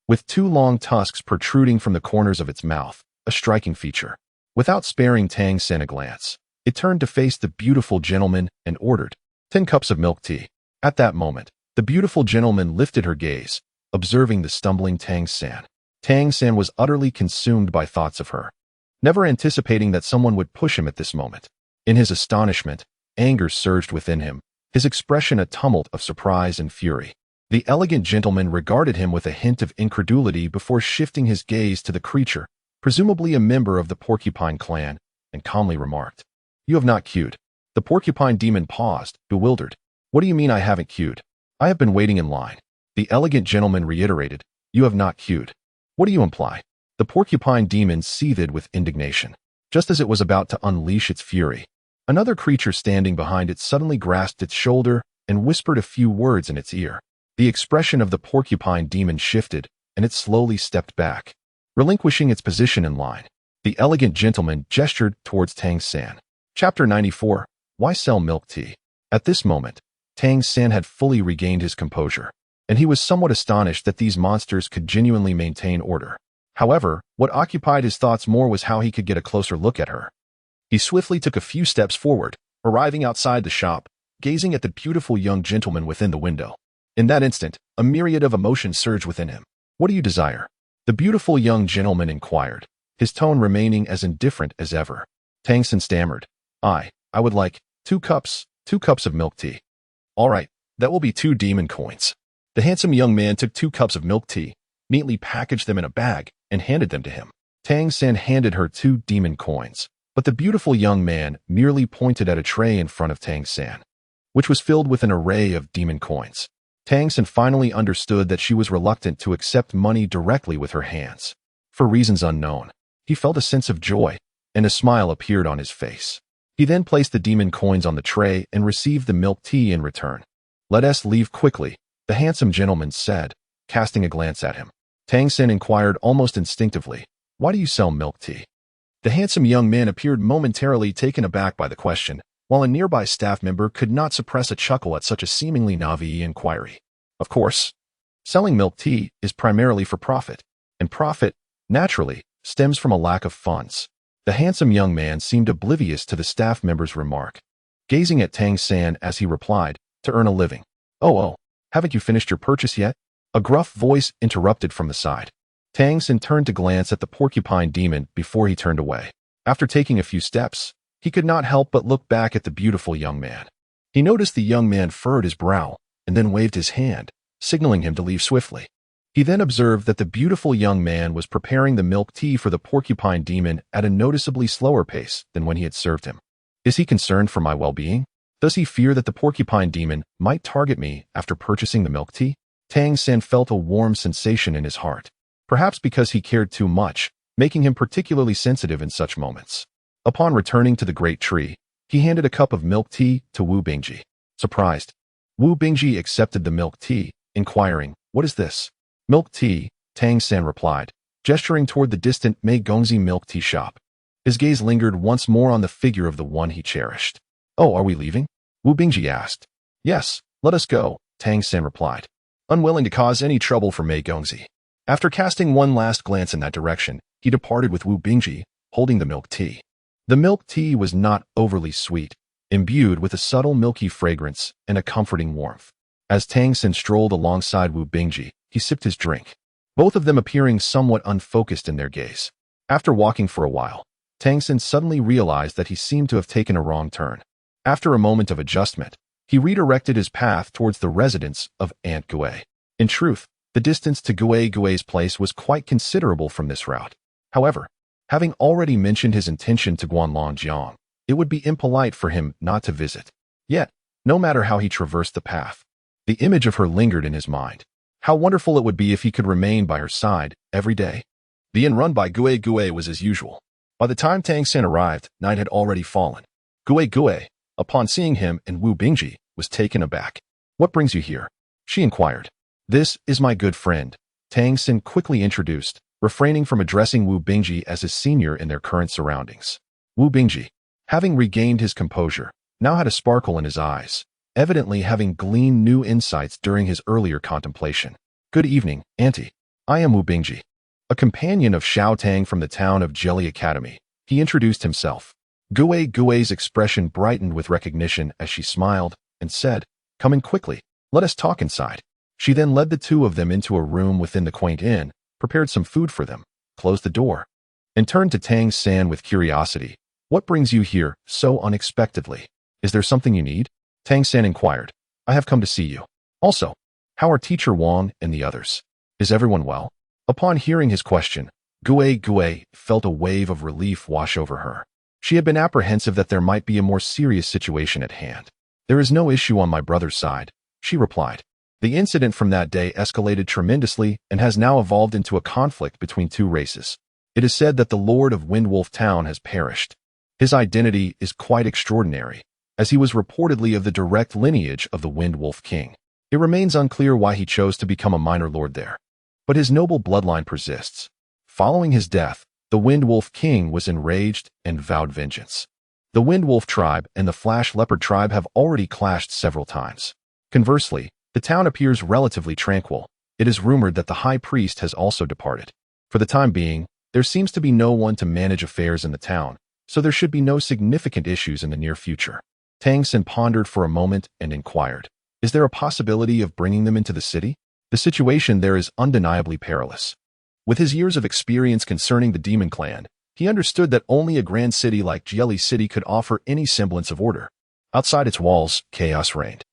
with two long tusks protruding from the corners of its mouth, a striking feature. Without sparing Tang Sen a glance, it turned to face the beautiful gentleman and ordered 10 cups of milk tea. At that moment, the beautiful gentleman lifted her gaze, observing the stumbling Tang San. Tang San was utterly consumed by thoughts of her, never anticipating that someone would push him at this moment. In his astonishment, anger surged within him, his expression a tumult of surprise and fury. The elegant gentleman regarded him with a hint of incredulity before shifting his gaze to the creature, presumably a member of the Porcupine clan, and calmly remarked, "You have not queued." The Porcupine demon paused, bewildered. "What do you mean I haven't queued? I have been waiting in line." The elegant gentleman reiterated, "You have not queued. What do you imply?" The Porcupine demon seethed with indignation. Just as it was about to unleash its fury, another creature standing behind it suddenly grasped its shoulder and whispered a few words in its ear. The expression of the Porcupine demon shifted, and it slowly stepped back, relinquishing its position in line. The elegant gentleman gestured towards Tang San. Chapter 94. Why Sell Milk Tea? At this moment, Tang San had fully regained his composure, and he was somewhat astonished that these monsters could genuinely maintain order. However, what occupied his thoughts more was how he could get a closer look at her. He swiftly took a few steps forward, arriving outside the shop, gazing at the beautiful young gentleman within the window. In that instant, a myriad of emotions surged within him. "What do you desire?" the beautiful young gentleman inquired, his tone remaining as indifferent as ever. Tang Sen stammered, I would like 2 cups of milk tea." "All right, that will be 2 demon coins." The handsome young man took 2 cups of milk tea, neatly packaged them in a bag, and handed them to him. Tang Sen handed her 2 demon coins, but the beautiful young man merely pointed at a tray in front of Tang San, which was filled with an array of demon coins. Tang San finally understood that she was reluctant to accept money directly with her hands. For reasons unknown, he felt a sense of joy, and a smile appeared on his face. He then placed the demon coins on the tray and received the milk tea in return. "Let us leave quickly," the handsome gentleman said, casting a glance at him. Tang Sen inquired almost instinctively, "Why do you sell milk tea?" The handsome young man appeared momentarily taken aback by the question, while a nearby staff member could not suppress a chuckle at such a seemingly naive inquiry. Of course, selling milk tea is primarily for profit, and profit, naturally, stems from a lack of funds. The handsome young man seemed oblivious to the staff member's remark, gazing at Tang San as he replied, "To earn a living." Oh, haven't you finished your purchase yet?" A gruff voice interrupted from the side. Tang San turned to glance at the Porcupine demon before he turned away. After taking a few steps, he could not help but look back at the beautiful young man. He noticed the young man furrowed his brow and then waved his hand, signaling him to leave swiftly. He then observed that the beautiful young man was preparing the milk tea for the Porcupine demon at a noticeably slower pace than when he had served him. Is he concerned for my well-being? Does he fear that the Porcupine demon might target me after purchasing the milk tea? Tang San felt a warm sensation in his heart, perhaps because he cared too much, making him particularly sensitive in such moments. Upon returning to the great tree, he handed a cup of milk tea to Wu Bingji. Surprised, Wu Bingji accepted the milk tea, inquiring, "What is this?" "Milk tea," Tang San replied, gesturing toward the distant Mei Gongzi milk tea shop. His gaze lingered once more on the figure of the one he cherished. "Oh, are we leaving?" Wu Bingji asked. "Yes, Let us go, Tang San replied, unwilling to cause any trouble for Mei Gongzi. After casting one last glance in that direction, he departed with Wu Bingji, holding the milk tea. The milk tea was not overly sweet, imbued with a subtle milky fragrance and a comforting warmth. As Tang San strolled alongside Wu Bingji, he sipped his drink, both of them appearing somewhat unfocused in their gaze. After walking for a while, Tang San suddenly realized that he seemed to have taken a wrong turn. After a moment of adjustment, he redirected his path towards the residence of Aunt Gui. In truth, the distance to Gui's place was quite considerable from this route. However, having already mentioned his intention to Guanlongjiang, it would be impolite for him not to visit. Yet, no matter how he traversed the path, the image of her lingered in his mind. How wonderful it would be if he could remain by her side every day. The inn run by Gui was as usual. By the time Tang San arrived, night had already fallen. Gui, upon seeing him and Wu Bingji, was taken aback. What brings you here? She inquired. This is my good friend, Tang San quickly introduced, refraining from addressing Wu Bingji as his senior in their current surroundings. Wu Bingji, having regained his composure, now had a sparkle in his eyes, evidently having gleaned new insights during his earlier contemplation. Good evening, Auntie. I am Wu Bingji, a companion of Xiao Tang from the town of Jelly Academy. He introduced himself. Gui's expression brightened with recognition as she smiled and said, "Come in quickly. Let us talk inside." She then led the two of them into a room within the quaint inn, prepared some food for them, closed the door, and turned to Tang San with curiosity. What brings you here so unexpectedly? Is there something you need? Tang San inquired. I have come to see you. Also, how are Teacher Wang and the others? Is everyone well? Upon hearing his question, Gui felt a wave of relief wash over her. She had been apprehensive that there might be a more serious situation at hand. There is no issue on my brother's side, she replied. The incident from that day escalated tremendously and has now evolved into a conflict between two races. It is said that the Lord of Windwolf Town has perished. His identity is quite extraordinary, as he was reportedly of the direct lineage of the Windwolf King. It remains unclear why he chose to become a minor lord there. But his noble bloodline persists. Following his death, the Windwolf King was enraged and vowed vengeance. The Windwolf tribe and the Flash Leopard tribe have already clashed several times. Conversely, the town appears relatively tranquil. It is rumored that the high priest has also departed. For the time being, there seems to be no one to manage affairs in the town, so there should be no significant issues in the near future. Tang San pondered for a moment and inquired, is there a possibility of bringing them into the city? The situation there is undeniably perilous. With his years of experience concerning the Demon Clan, he understood that only a grand city like Jelly City could offer any semblance of order. Outside its walls, chaos reigned.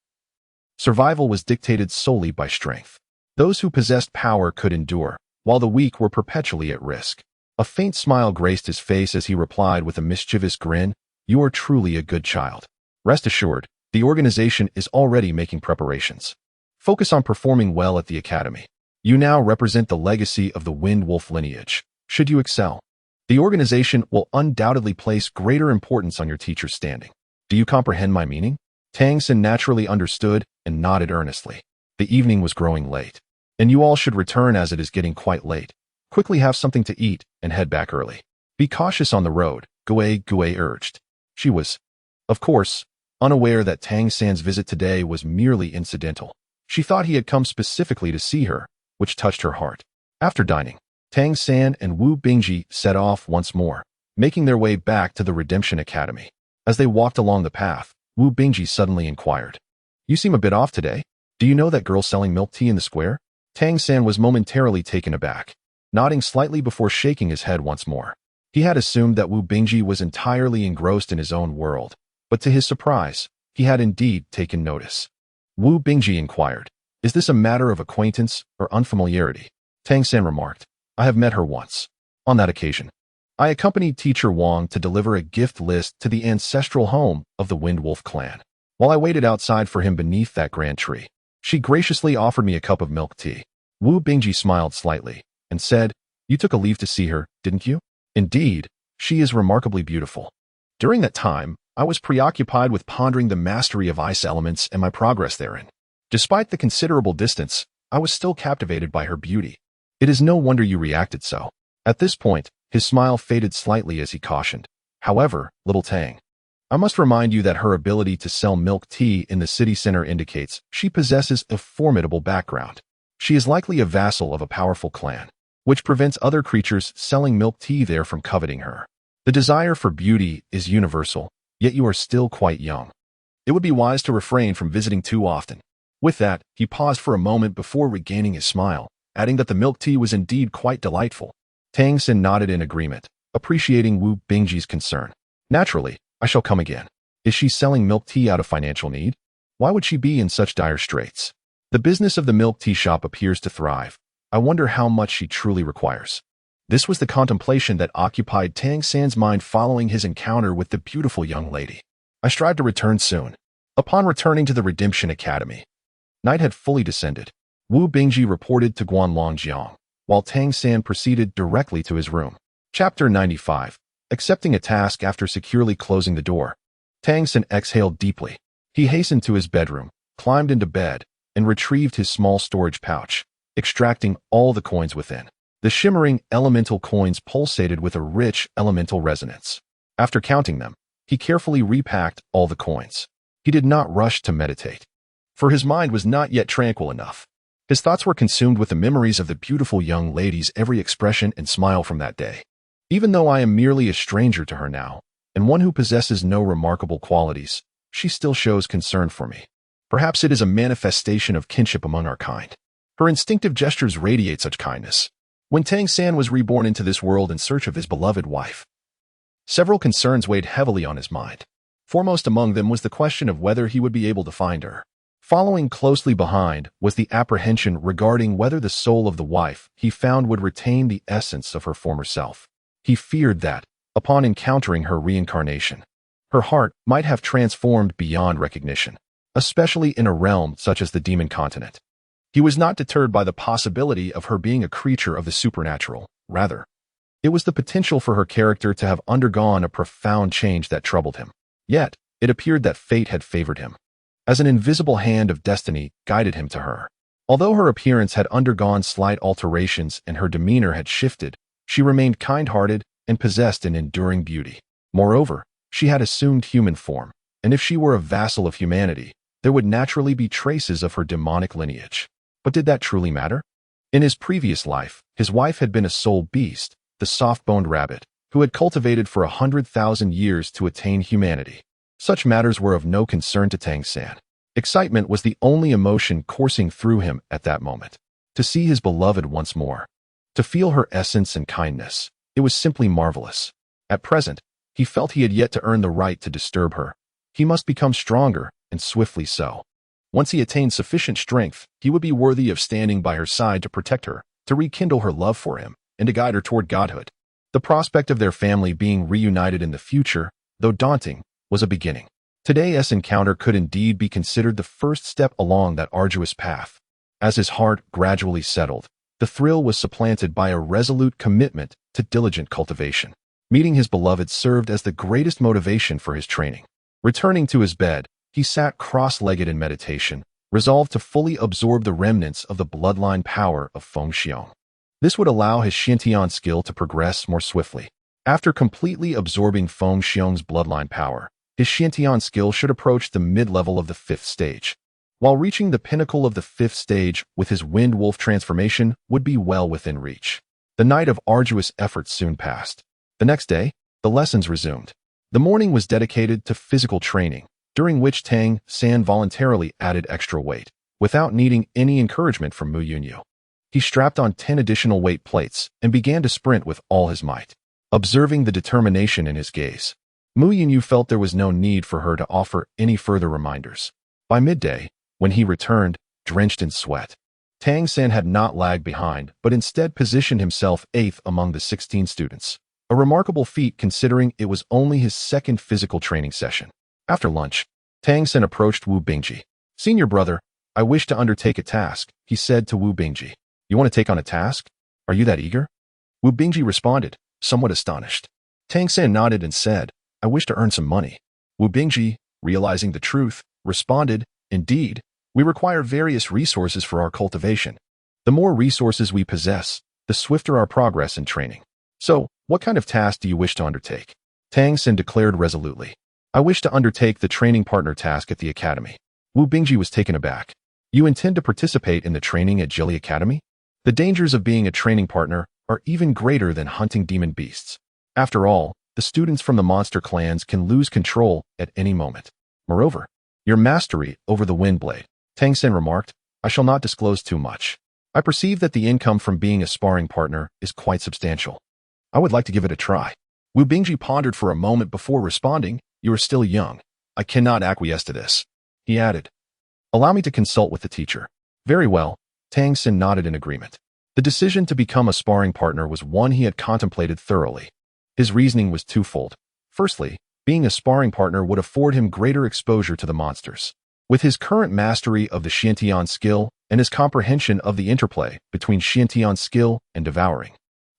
Survival was dictated solely by strength. Those who possessed power could endure, while the weak were perpetually at risk. A faint smile graced his face as he replied with a mischievous grin, "You are truly a good child. Rest assured, the organization is already making preparations. Focus on performing well at the academy. You now represent the legacy of the Windwolf lineage. Should you excel, the organization will undoubtedly place greater importance on your teacher's standing. Do you comprehend my meaning?" Tang San naturally understood and nodded earnestly. The evening was growing late, and you all should return as it is getting quite late. Quickly have something to eat and head back early. Be cautious on the road, Gui urged. She was, of course, unaware that Tang San's visit today was merely incidental. She thought he had come specifically to see her, which touched her heart. After dining, Tang San and Wu Bingji set off once more, making their way back to the Redemption Academy. As they walked along the path, Wu Bingji suddenly inquired, "You seem a bit off today. Do you know that girl selling milk tea in the square?" Tang San was momentarily taken aback, nodding slightly before shaking his head once more. He had assumed that Wu Bingji was entirely engrossed in his own world, but to his surprise, he had indeed taken notice. Wu Bingji inquired, "Is this a matter of acquaintance or unfamiliarity?" Tang San remarked, "I have met her once. On that occasion, I accompanied Teacher Wang to deliver a gift list to the ancestral home of the Windwolf clan. While I waited outside for him beneath that grand tree, she graciously offered me a cup of milk tea." Wu Bingji smiled slightly and said, "You took a leave to see her, didn't you?" "Indeed, she is remarkably beautiful. During that time, I was preoccupied with pondering the mastery of ice elements and my progress therein. Despite the considerable distance, I was still captivated by her beauty. It is no wonder you reacted so." At this point, his smile faded slightly as he cautioned, "However, little Tang, I must remind you that her ability to sell milk tea in the city center indicates she possesses a formidable background. She is likely a vassal of a powerful clan, which prevents other creatures selling milk tea there from coveting her. The desire for beauty is universal, yet you are still quite young. It would be wise to refrain from visiting too often. With that, he paused for a moment before regaining his smile, adding that the milk tea was indeed quite delightful. Tang Xin nodded in agreement, appreciating Wu Bingji's concern. Naturally, I shall come again. Is she selling milk tea out of financial need? Why would she be in such dire straits? The business of the milk tea shop appears to thrive. I wonder how much she truly requires. This was the contemplation that occupied Tang San's mind following his encounter with the beautiful young lady. I strive to return soon. Upon returning to the Redemption Academy, night had fully descended. Wu Bingji reported to Guanlong Jiang, while Tang San proceeded directly to his room. Chapter 95. Accepting a task after securely closing the door. Tang San exhaled deeply. He hastened to his bedroom, climbed into bed, and retrieved his small storage pouch, extracting all the coins within. The shimmering elemental coins pulsated with a rich elemental resonance. After counting them, he carefully repacked all the coins. He did not rush to meditate, for his mind was not yet tranquil enough. His thoughts were consumed with the memories of the beautiful young lady's every expression and smile from that day. Even though I am merely a stranger to her now, and one who possesses no remarkable qualities, she still shows concern for me. Perhaps it is a manifestation of kinship among our kind. Her instinctive gestures radiate such kindness. When Tang San was reborn into this world in search of his beloved wife, several concerns weighed heavily on his mind. Foremost among them was the question of whether he would be able to find her. Following closely behind was the apprehension regarding whether the soul of the wife he found would retain the essence of her former self. He feared that, upon encountering her reincarnation, her heart might have transformed beyond recognition, especially in a realm such as the demon continent. He was not deterred by the possibility of her being a creature of the supernatural. Rather, it was the potential for her character to have undergone a profound change that troubled him. Yet, it appeared that fate had favored him, as an invisible hand of destiny guided him to her. Although her appearance had undergone slight alterations and her demeanor had shifted, she remained kind-hearted and possessed an enduring beauty. Moreover, she had assumed human form, and if she were a vassal of humanity, there would naturally be traces of her demonic lineage. But did that truly matter? In his previous life, his wife had been a soul beast, the soft-boned rabbit, who had cultivated for 100,000 years to attain humanity. Such matters were of no concern to Tang San. Excitement was the only emotion coursing through him at that moment. To see his beloved once more, to feel her essence and kindness, it was simply marvelous. At present, he felt he had yet to earn the right to disturb her. He must become stronger, and swiftly so. Once he attained sufficient strength, he would be worthy of standing by her side to protect her, to rekindle her love for him, and to guide her toward godhood. The prospect of their family being reunited in the future, though daunting, was a beginning. Today's encounter could indeed be considered the first step along that arduous path. As his heart gradually settled, the thrill was supplanted by a resolute commitment to diligent cultivation. Meeting his beloved served as the greatest motivation for his training. Returning to his bed, he sat cross-legged in meditation, resolved to fully absorb the remnants of the bloodline power of Feng Xiong. This would allow his Xintian skill to progress more swiftly. After completely absorbing Feng Xiong's bloodline power, his Xintian skill should approach the mid-level of the 5th stage. While reaching the pinnacle of the 5th stage with his Wind Wolf transformation would be well within reach. The night of arduous effort soon passed. The next day, the lessons resumed. The morning was dedicated to physical training, during which Tang San voluntarily added extra weight, without needing any encouragement from Mu Yunyu. He strapped on 10 additional weight plates and began to sprint with all his might. Observing the determination in his gaze, Mu Yunyu felt there was no need for her to offer any further reminders. By midday, when he returned, drenched in sweat, Tang San had not lagged behind, but instead positioned himself 8th among the 16 students. A remarkable feat considering it was only his second physical training session. After lunch, Tang San approached Wu Bingji. "Senior brother, I wish to undertake a task," he said to Wu Bingji. "You want to take on a task? Are you that eager?" Wu Bingji responded, somewhat astonished. Tang San nodded and said, "I wish to earn some money." Wu Bingji, realizing the truth, responded, "Indeed, we require various resources for our cultivation. The more resources we possess, the swifter our progress in training. So, what kind of task do you wish to undertake?" Tang Sin declared resolutely, I wish to undertake the training partner task at the academy. Wu Bingji was taken aback. You intend to participate in the training at Jilly Academy? The dangers of being a training partner are even greater than hunting demon beasts. After all, the students from the monster clans can lose control at any moment. Moreover, your mastery over the wind blade, Tang Sen remarked, I shall not disclose too much. I perceive that the income from being a sparring partner is quite substantial. I would like to give it a try. Wu Bingji pondered for a moment before responding, You are still young. I cannot acquiesce to this. He added, Allow me to consult with the teacher. Very well. Tang Sen nodded in agreement. The decision to become a sparring partner was one he had contemplated thoroughly. His reasoning was twofold. Firstly, being a sparring partner would afford him greater exposure to the monsters. With his current mastery of the Xiantian skill and his comprehension of the interplay between Xiantian skill and devouring,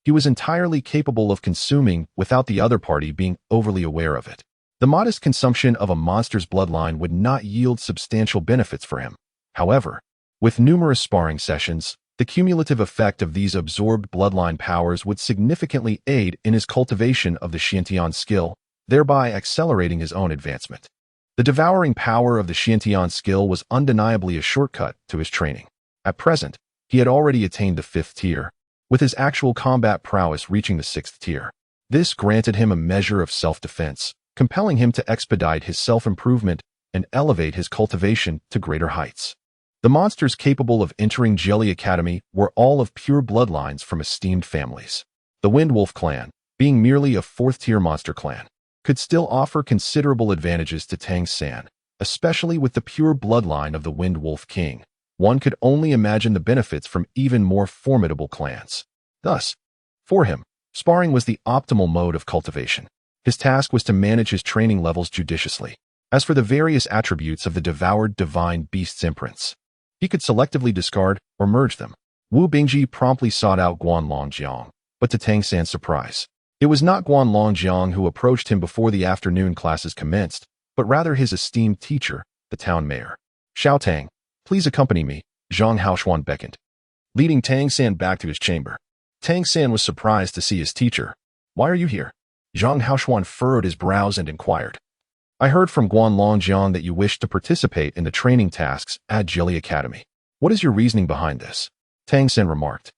he was entirely capable of consuming without the other party being overly aware of it. The modest consumption of a monster's bloodline would not yield substantial benefits for him. However, with numerous sparring sessions, the cumulative effect of these absorbed bloodline powers would significantly aid in his cultivation of the Xiantian skill, thereby accelerating his own advancement. The devouring power of the Xiantian skill was undeniably a shortcut to his training. At present, he had already attained the 5th tier, with his actual combat prowess reaching the 6th tier. This granted him a measure of self-defense, compelling him to expedite his self-improvement and elevate his cultivation to greater heights. The monsters capable of entering Jelly Academy were all of pure bloodlines from esteemed families. The Wind Wolf clan, being merely a 4th-tier monster clan, could still offer considerable advantages to Tang San, especially with the pure bloodline of the Wind Wolf King. One could only imagine the benefits from even more formidable clans. Thus, for him, sparring was the optimal mode of cultivation. His task was to manage his training levels judiciously. As for the various attributes of the devoured divine beast's imprints, he could selectively discard or merge them. Wu Bingji promptly sought out Guanlong Jiang, but to Tang San's surprise, it was not Guanlong Jiang who approached him before the afternoon classes commenced, but rather his esteemed teacher, the town mayor. Xiao Tang, please accompany me, Zhang Haoxuan beckoned, leading Tang San back to his chamber. Tang San was surprised to see his teacher. Why are you here? Zhang Haoxuan furrowed his brows and inquired. I heard from Guanlong Jiang that you wished to participate in the training tasks at Jelly Academy. What is your reasoning behind this? Tang Sen remarked.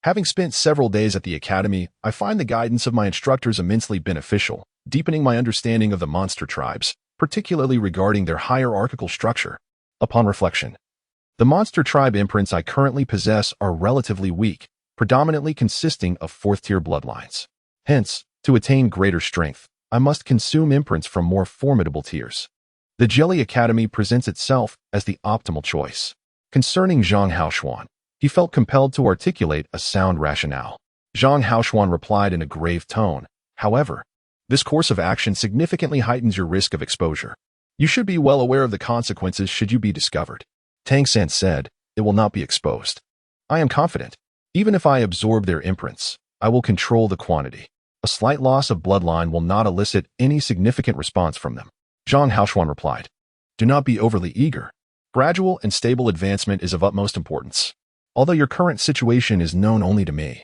Having spent several days at the academy, I find the guidance of my instructors immensely beneficial, deepening my understanding of the monster tribes, particularly regarding their hierarchical structure. Upon reflection, the monster tribe imprints I currently possess are relatively weak, predominantly consisting of 4th-tier bloodlines. Hence, to attain greater strength, I must consume imprints from more formidable tiers. The Jelly Academy presents itself as the optimal choice. Concerning Zhang Haoxuan, he felt compelled to articulate a sound rationale. Zhang Haoxuan replied in a grave tone, However, this course of action significantly heightens your risk of exposure. You should be well aware of the consequences should you be discovered. Tang San said, It will not be exposed. I am confident. Even if I absorb their imprints, I will control the quantity. A slight loss of bloodline will not elicit any significant response from them. Zhang Haoxuan replied, Do not be overly eager. Gradual and stable advancement is of utmost importance. Although your current situation is known only to me,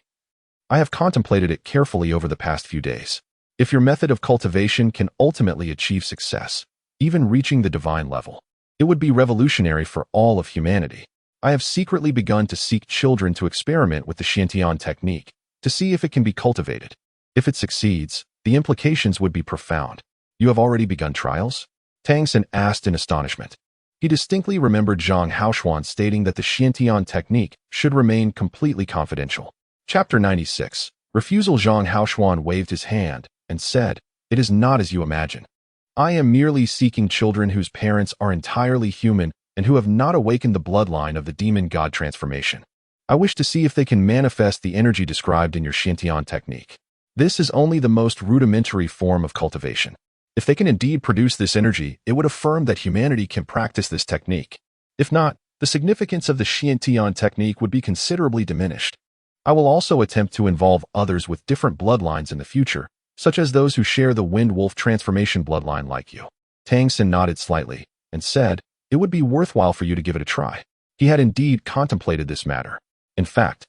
I have contemplated it carefully over the past few days. If your method of cultivation can ultimately achieve success, even reaching the divine level, it would be revolutionary for all of humanity. I have secretly begun to seek children to experiment with the Xiantian technique, to see if it can be cultivated. If it succeeds, the implications would be profound. You have already begun trials? Tang Sen asked in astonishment. He distinctly remembered Zhang Haoxuan stating that the Xiantian technique should remain completely confidential. Chapter 96. Refusal. Zhang Haoxuan waved his hand and said, It is not as you imagine. I am merely seeking children whose parents are entirely human and who have not awakened the bloodline of the demon god transformation. I wish to see if they can manifest the energy described in your Xiantian technique. This is only the most rudimentary form of cultivation. If they can indeed produce this energy, it would affirm that humanity can practice this technique. If not, the significance of the Xiantian technique would be considerably diminished. I will also attempt to involve others with different bloodlines in the future, such as those who share the Wind Wolf transformation bloodline like you. Tang Sen nodded slightly and said, It would be worthwhile for you to give it a try. He had indeed contemplated this matter. In fact,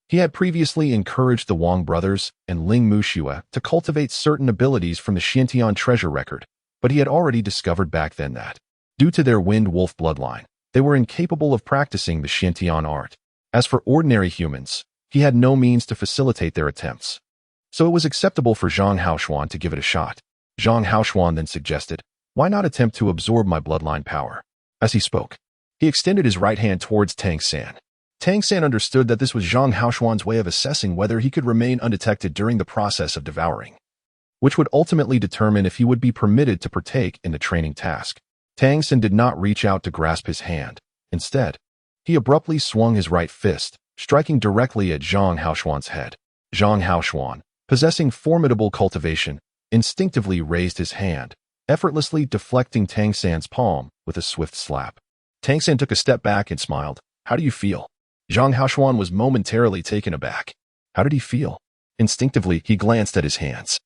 he had previously encouraged the Wang brothers and Ling Muxue to cultivate certain abilities from the Xiantian treasure record, but he had already discovered back then that, due to their Wind Wolf bloodline, they were incapable of practicing the Xiantian art. As for ordinary humans, he had no means to facilitate their attempts. So it was acceptable for Zhang Haoshuan to give it a shot. Zhang Haoshuan then suggested, "Why not attempt to absorb my bloodline power?" As he spoke, he extended his right hand towards Tang San. Tang San understood that this was Zhang Haoshuan's way of assessing whether he could remain undetected during the process of devouring, which would ultimately determine if he would be permitted to partake in the training task. Tang San did not reach out to grasp his hand. Instead, he abruptly swung his right fist, striking directly at Zhang Haoshuan's head. Zhang Haoshuan, possessing formidable cultivation, instinctively raised his hand, effortlessly deflecting Tang San's palm with a swift slap. Tang San took a step back and smiled. "How do you feel?" Zhang Haoshuan was momentarily taken aback. How did he feel? Instinctively, he glanced at his hands.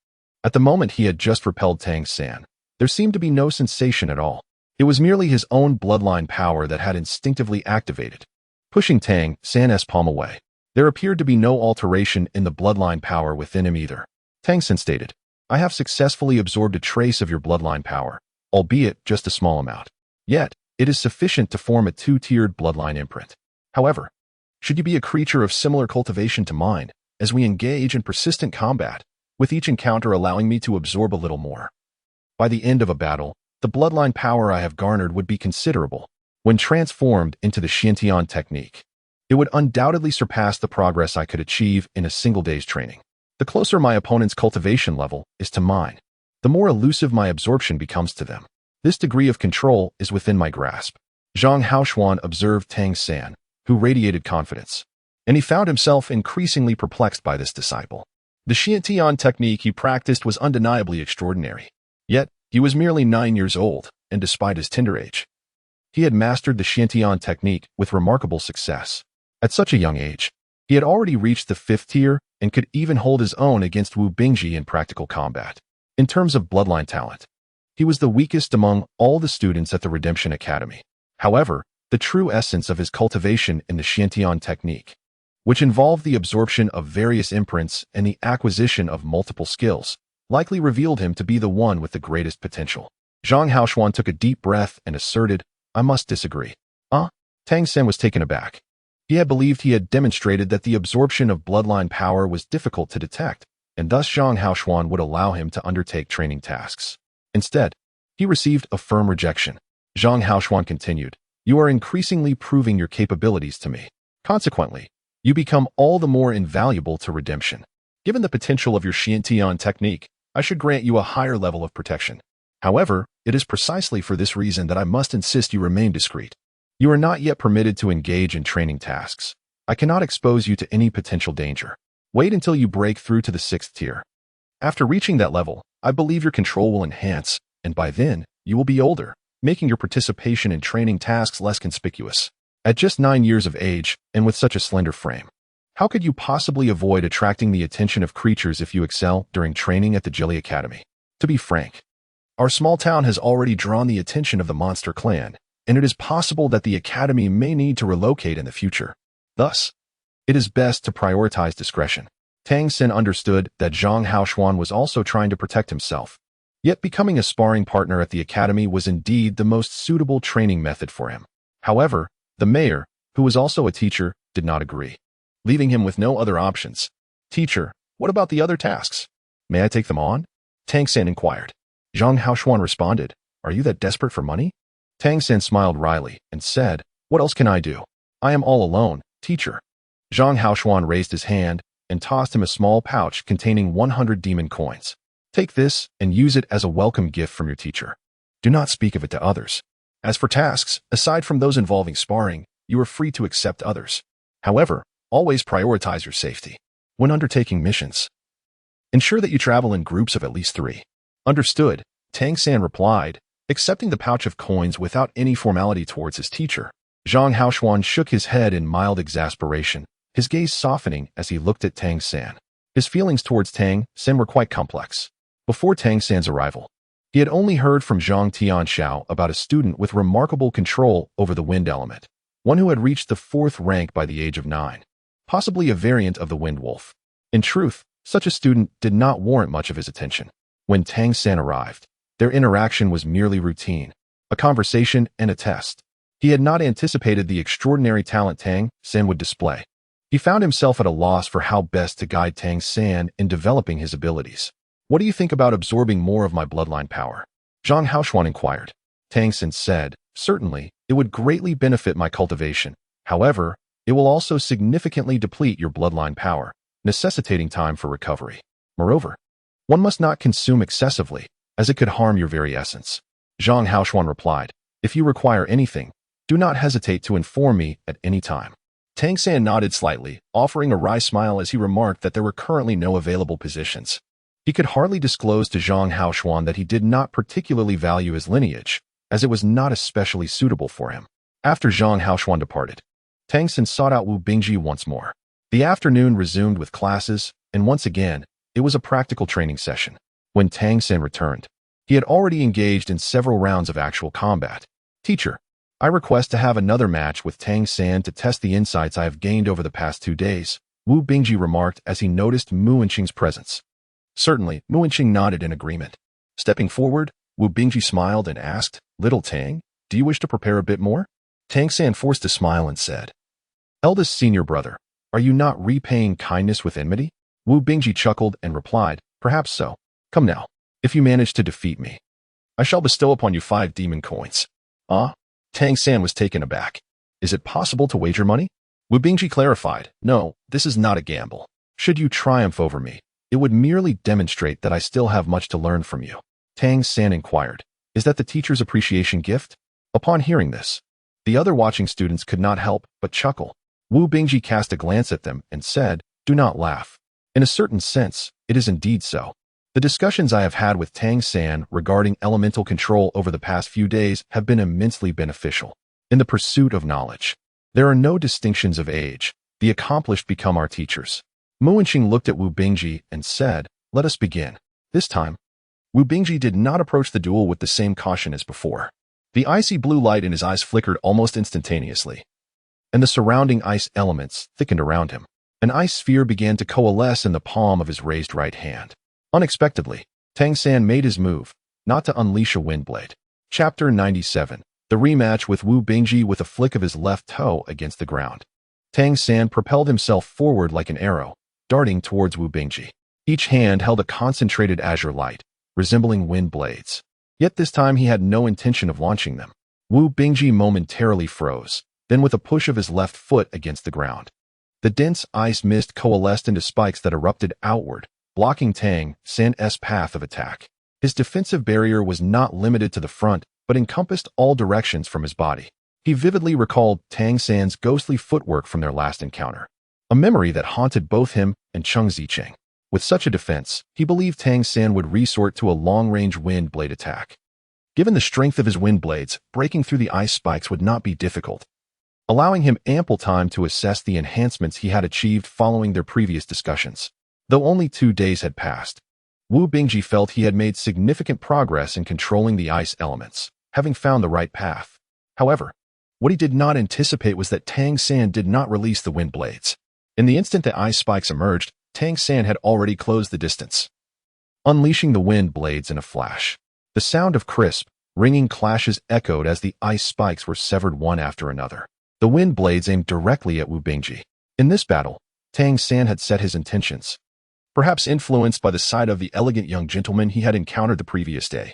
At the moment he had just repelled Tang San, there seemed to be no sensation at all. It was merely his own bloodline power that had instinctively activated, pushing Tang San's palm away. There appeared to be no alteration in the bloodline power within him either. Tang San stated, "I have successfully absorbed a trace of your bloodline power, albeit just a small amount. Yet, it is sufficient to form a two-tiered bloodline imprint. However, should you be a creature of similar cultivation to mine, as we engage in persistent combat, with each encounter allowing me to absorb a little more. By the end of a battle, the bloodline power I have garnered would be considerable. When transformed into the Xiantian technique, it would undoubtedly surpass the progress I could achieve in a single day's training. The closer my opponent's cultivation level is to mine, the more elusive my absorption becomes to them. This degree of control is within my grasp." Zhang Haoshuan observed Tang San, who radiated confidence, and he found himself increasingly perplexed by this disciple. The Xiantian technique he practiced was undeniably extraordinary. Yet, he was merely 9 years old, and despite his tender age, he had mastered the Xiantian technique with remarkable success. At such a young age, he had already reached the 5th tier and could even hold his own against Wu Bingji in practical combat. In terms of bloodline talent, he was the weakest among all the students at the Redemption Academy. However, the true essence of his cultivation in the Xiantian technique, which involved the absorption of various imprints and the acquisition of multiple skills, likely revealed him to be the one with the greatest potential. Zhang Haoshuan took a deep breath and asserted, "I must disagree." Tang San was taken aback. He had believed he had demonstrated that the absorption of bloodline power was difficult to detect, and thus Zhang Haoshuan would allow him to undertake training tasks. Instead, he received a firm rejection. Zhang Haoshuan continued, "You are increasingly proving your capabilities to me. Consequently, you become all the more invaluable to Redemption. Given the potential of your Xiantian technique, I should grant you a higher level of protection. However, it is precisely for this reason that I must insist you remain discreet. You are not yet permitted to engage in training tasks. I cannot expose you to any potential danger. Wait until you break through to the 6th tier. After reaching that level, I believe your control will enhance, and by then, you will be older, making your participation in training tasks less conspicuous. At just 9 years of age, and with such a slender frame, how could you possibly avoid attracting the attention of creatures if you excel during training at the Jilly Academy? To be frank, our small town has already drawn the attention of the Monster Clan, and it is possible that the Academy may need to relocate in the future. Thus, it is best to prioritize discretion." Tang San understood that Zhang Haoshuan was also trying to protect himself. Yet becoming a sparring partner at the Academy was indeed the most suitable training method for him. However, the mayor, who was also a teacher, did not agree, leaving him with no other options. "Teacher, what about the other tasks? May I take them on?" Tang San inquired. Zhang Haoshuan responded, "Are you that desperate for money?" Tang San smiled wryly and said, "What else can I do? I am all alone, teacher." Zhang Haoshuan raised his hand and tossed him a small pouch containing 100 demon coins. "Take this and use it as a welcome gift from your teacher. Do not speak of it to others. As for tasks, aside from those involving sparring, you are free to accept others. However, always prioritize your safety. When undertaking missions, ensure that you travel in groups of at least 3. "Understood," Tang San replied, accepting the pouch of coins without any formality towards his teacher. Zhang Haoshuan shook his head in mild exasperation, his gaze softening as he looked at Tang San. His feelings towards Tang San were quite complex. Before Tang San's arrival, he had only heard from Zhang Tianxiao about a student with remarkable control over the wind element, one who had reached the 4th rank by the age of 9, possibly a variant of the Wind Wolf. In truth, such a student did not warrant much of his attention. When Tang San arrived, Their interaction was merely routine, a conversation and a test. He had not anticipated the extraordinary talent Tang San would display. He found himself at a loss for how best to guide Tang San in developing his abilities. "What do you think about absorbing more of my bloodline power?" Zhang Haoshuan inquired. Tang San said, "Certainly, it would greatly benefit my cultivation. However, it will also significantly deplete your bloodline power, necessitating time for recovery. Moreover, one must not consume excessively, as it could harm your very essence." Zhang Haoshuan replied, "If you require anything, do not hesitate to inform me at any time." Tang San nodded slightly, offering a wry smile as he remarked that there were currently no available positions. He could hardly disclose to Zhang Haoshuan that he did not particularly value his lineage, as it was not especially suitable for him. After Zhang Haoshuan departed, Tang San sought out Wu Bingji once more. The afternoon resumed with classes, and once again, it was a practical training session. When Tang San returned, he had already engaged in several rounds of actual combat. "Teacher, I request to have another match with Tang San to test the insights I have gained over the past 2 days," Wu Bingji remarked as he noticed Mu Wenqing's presence. "Certainly," Mu Wenqing nodded in agreement. Stepping forward, Wu Bingji smiled and asked, "Little Tang, do you wish to prepare a bit more?" Tang San forced a smile and said, "Eldest senior brother, are you not repaying kindness with enmity?" Wu Bingji chuckled and replied, "Perhaps so. Come now, if you manage to defeat me, I shall bestow upon you 5 demon coins." "Ah?" Tang San was taken aback. "Is it possible to wager money?" Wu Bingji clarified, "No, this is not a gamble. Should you triumph over me, it would merely demonstrate that I still have much to learn from you." Tang San inquired, "Is that the teacher's appreciation gift?" Upon hearing this, the other watching students could not help but chuckle. Wu Bingji cast a glance at them and said, "Do not laugh. In a certain sense, it is indeed so. The discussions I have had with Tang San regarding elemental control over the past few days have been immensely beneficial. In the pursuit of knowledge, there are no distinctions of age. The accomplished become our teachers." Mu Wenqing looked at Wu Bingji and said, "Let us begin." This time, Wu Bingji did not approach the duel with the same caution as before. The icy blue light in his eyes flickered almost instantaneously, and the surrounding ice elements thickened around him. An ice sphere began to coalesce in the palm of his raised right hand. Unexpectedly, Tang San made his move, not to unleash a wind blade. Chapter 97. The rematch with Wu Bingji with a flick of his left toe against the ground. Tang San propelled himself forward like an arrow, darting towards Wu Bingji. Each hand held a concentrated azure light, resembling wind blades. Yet this time he had no intention of launching them. Wu Bingji momentarily froze, then with a push of his left foot against the ground, the dense ice mist coalesced into spikes that erupted outward, blocking Tang San's path of attack. His defensive barrier was not limited to the front, but encompassed all directions from his body. He vividly recalled Tang San's ghostly footwork from their last encounter, a memory that haunted both him and Cheng Zicheng. With such a defense, he believed Tang San would resort to a long-range wind blade attack. Given the strength of his wind blades, breaking through the ice spikes would not be difficult, allowing him ample time to assess the enhancements he had achieved following their previous discussions. Though only 2 days had passed, Wu Bingji felt he had made significant progress in controlling the ice elements, having found the right path. However, what he did not anticipate was that Tang San did not release the wind blades. In the instant the ice spikes emerged, Tang San had already closed the distance, unleashing the wind blades in a flash. The sound of crisp, ringing clashes echoed as the ice spikes were severed one after another. The wind blades aimed directly at Wu Bingji. In this battle, Tang San had set his intentions, perhaps influenced by the sight of the elegant young gentleman he had encountered the previous day.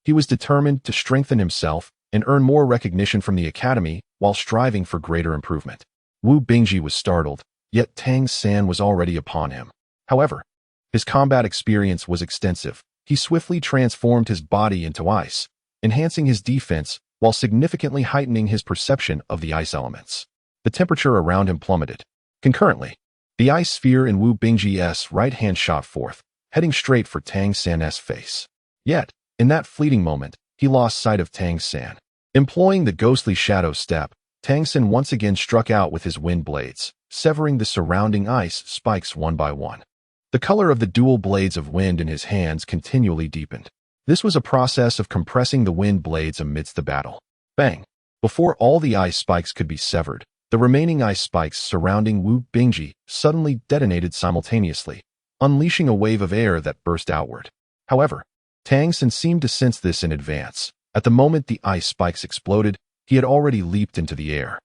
He was determined to strengthen himself and earn more recognition from the academy while striving for greater improvement. Wu Bingji was startled, yet Tang San was already upon him. However, his combat experience was extensive. He swiftly transformed his body into ice, enhancing his defense while significantly heightening his perception of the ice elements. The temperature around him plummeted. Concurrently, the ice sphere in Wu Bingji's right hand shot forth, heading straight for Tang San's face. Yet, in that fleeting moment, he lost sight of Tang San. Employing the ghostly shadow step, Tang San once again struck out with his wind blades, severing the surrounding ice spikes one by one. The color of the dual blades of wind in his hands continually deepened. This was a process of compressing the wind blades amidst the battle. Bang! Before all the ice spikes could be severed, the remaining ice spikes surrounding Wu Bingji suddenly detonated simultaneously, unleashing a wave of air that burst outward. However, Tang San seemed to sense this in advance. At the moment the ice spikes exploded, he had already leaped into the air.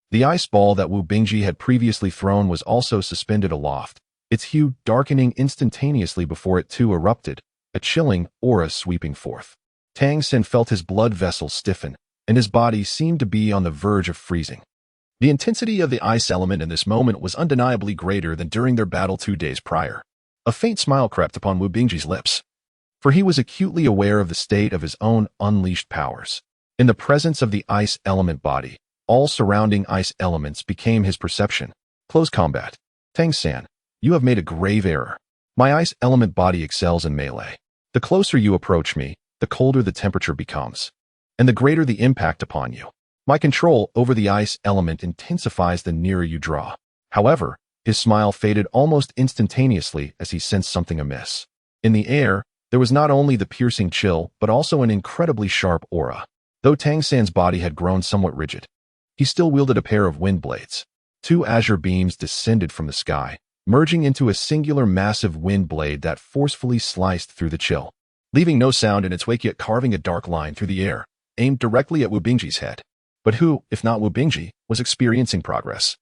The ice ball that Wu Bingji had previously thrown was also suspended aloft, its hue darkening instantaneously before it too erupted, a chilling aura sweeping forth. Tang San felt his blood vessels stiffen, and his body seemed to be on the verge of freezing. The intensity of the ice element in this moment was undeniably greater than during their battle 2 days prior. A faint smile crept upon Wu Bingji's lips, for he was acutely aware of the state of his own unleashed powers. In the presence of the ice element body, all surrounding ice elements became his perception. Close combat. Tang San, you have made a grave error. My ice element body excels in melee. The closer you approach me, the colder the temperature becomes, and the greater the impact upon you. My control over the ice element intensifies the nearer you draw. However, his smile faded almost instantaneously as he sensed something amiss. In the air, there was not only the piercing chill, but also an incredibly sharp aura. Though Tang San's body had grown somewhat rigid, he still wielded a pair of wind blades. 2 azure beams descended from the sky, merging into a singular massive wind blade that forcefully sliced through the chill, leaving no sound in its wake yet carving a dark line through the air, aimed directly at Wu Bingji's head. But who, if not Wu Bingji, was experiencing progress?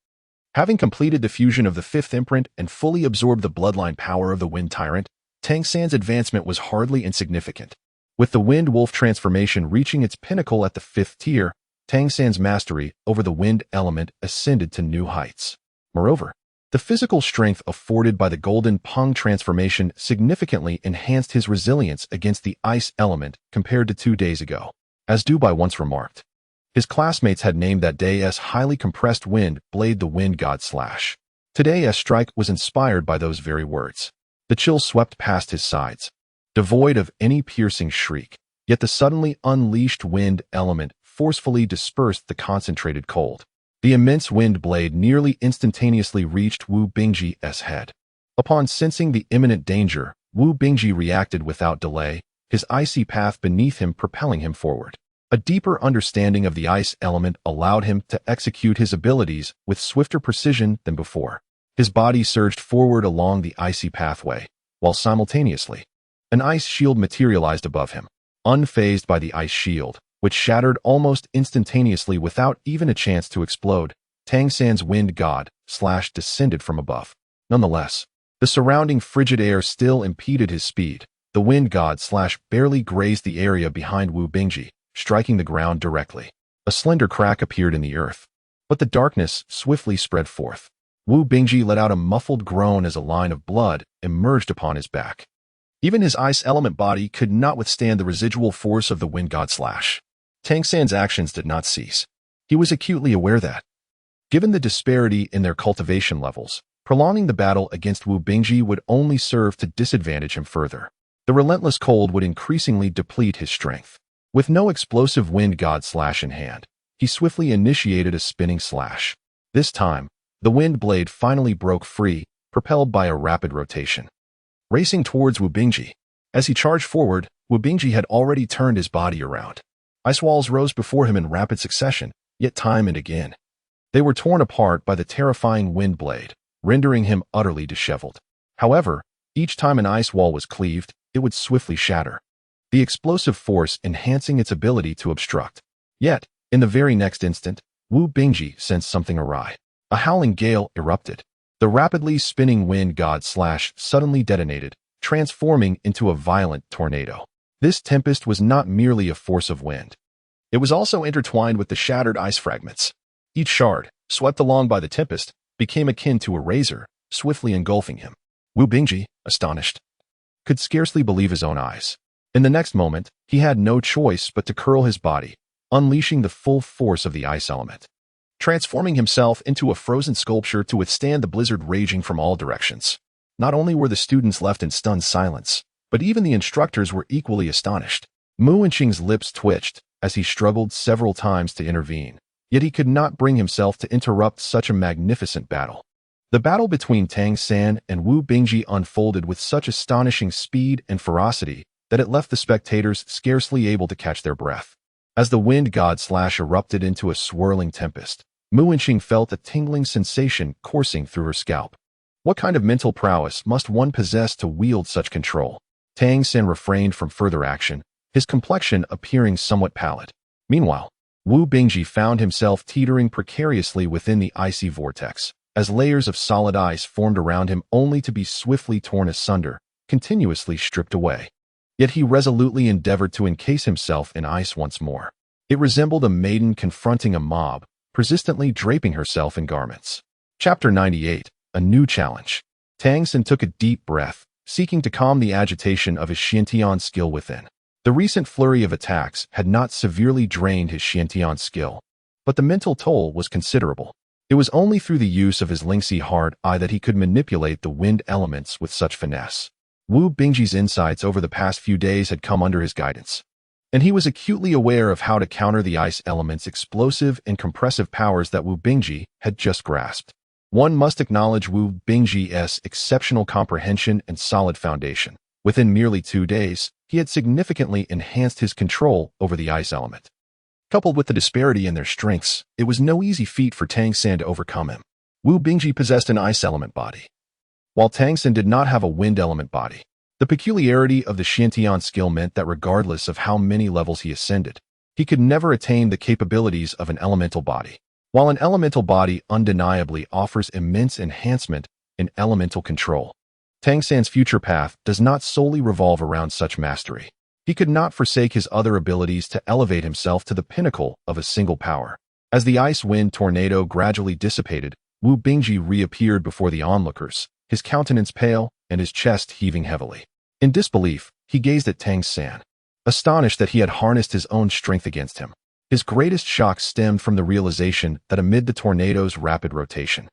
Having completed the fusion of the 5th imprint and fully absorbed the bloodline power of the Wind Tyrant, Tang San's advancement was hardly insignificant. With the Wind Wolf transformation reaching its pinnacle at the 5th tier, Tang San's mastery over the wind element ascended to new heights. Moreover, the physical strength afforded by the Golden Pung transformation significantly enhanced his resilience against the ice element compared to 2 days ago. As Dubai once remarked, his classmates had named that day's highly compressed wind blade the Wind God Slash. Today's strike was inspired by those very words. The chill swept past his sides, devoid of any piercing shriek, yet the suddenly unleashed wind element forcefully dispersed the concentrated cold. The immense wind blade nearly instantaneously reached Wu Bingji's head. Upon sensing the imminent danger, Wu Bingji reacted without delay, his icy path beneath him propelling him forward. A deeper understanding of the ice element allowed him to execute his abilities with swifter precision than before. His body surged forward along the icy pathway, while simultaneously, an ice shield materialized above him. Unfazed by the ice shield, which shattered almost instantaneously without even a chance to explode, Tang San's Wind God Slash descended from above. Nonetheless, the surrounding frigid air still impeded his speed. The Wind God Slash barely grazed the area behind Wu Bingji, striking the ground directly. A slender crack appeared in the earth, but the darkness swiftly spread forth. Wu Bingji let out a muffled groan as a line of blood emerged upon his back. Even his ice element body could not withstand the residual force of the Wind God Slash. Tang San's actions did not cease. He was acutely aware that, given the disparity in their cultivation levels, prolonging the battle against Wu Bingji would only serve to disadvantage him further. The relentless cold would increasingly deplete his strength. With no explosive Wind God Slash in hand, he swiftly initiated a spinning slash. This time, the wind blade finally broke free, propelled by a rapid rotation. Racing towards Wu Bingji. As he charged forward, Wu Bingji had already turned his body around. Ice walls rose before him in rapid succession, yet time and again. They were torn apart by the terrifying wind blade, rendering him utterly disheveled. However, each time an ice wall was cleaved, it would swiftly shatter, the explosive force enhancing its ability to obstruct. Yet, in the very next instant, Wu Bingji sensed something awry. A howling gale erupted. The rapidly spinning Wind God Slash suddenly detonated, transforming into a violent tornado. This tempest was not merely a force of wind. It was also intertwined with the shattered ice fragments. Each shard, swept along by the tempest, became akin to a razor, swiftly engulfing him. Wu Bingji, astonished, could scarcely believe his own eyes. In the next moment, he had no choice but to curl his body, unleashing the full force of the ice element, transforming himself into a frozen sculpture to withstand the blizzard raging from all directions. Not only were the students left in stunned silence, but even the instructors were equally astonished. Mu Wenqing's lips twitched as he struggled several times to intervene, yet he could not bring himself to interrupt such a magnificent battle. The battle between Tang San and Wu Bingji unfolded with such astonishing speed and ferocity that it left the spectators scarcely able to catch their breath. As the Wind God Slash erupted into a swirling tempest, Mu Wenqing felt a tingling sensation coursing through her scalp. What kind of mental prowess must one possess to wield such control? Tang San refrained from further action, his complexion appearing somewhat pallid. Meanwhile, Wu Bingji found himself teetering precariously within the icy vortex, as layers of solid ice formed around him only to be swiftly torn asunder, continuously stripped away. Yet he resolutely endeavored to encase himself in ice once more. It resembled a maiden confronting a mob, persistently draping herself in garments. Chapter 98. A New Challenge. Tang San took a deep breath, seeking to calm the agitation of his Xiantian skill within. The recent flurry of attacks had not severely drained his Xiantian skill, but the mental toll was considerable. It was only through the use of his Lingxi hard eye that he could manipulate the wind elements with such finesse. Wu Bingji's insights over the past few days had come under his guidance, and he was acutely aware of how to counter the ice element's explosive and compressive powers that Wu Bingji had just grasped. One must acknowledge Wu Bingji's exceptional comprehension and solid foundation. Within merely 2 days, he had significantly enhanced his control over the ice element. Coupled with the disparity in their strengths, it was no easy feat for Tang San to overcome him. Wu Bingji possessed an ice element body, while Tang San did not have a wind element body. The peculiarity of the Xiantian skill meant that regardless of how many levels he ascended, he could never attain the capabilities of an elemental body. While an elemental body undeniably offers immense enhancement in elemental control, Tang San's future path does not solely revolve around such mastery. He could not forsake his other abilities to elevate himself to the pinnacle of a single power. As the ice-wind tornado gradually dissipated, Wu Bingji reappeared before the onlookers, his countenance pale and his chest heaving heavily. In disbelief, he gazed at Tang San, astonished that he had harnessed his own strength against him. His greatest shock stemmed from the realization that amid the tornado's rapid rotation,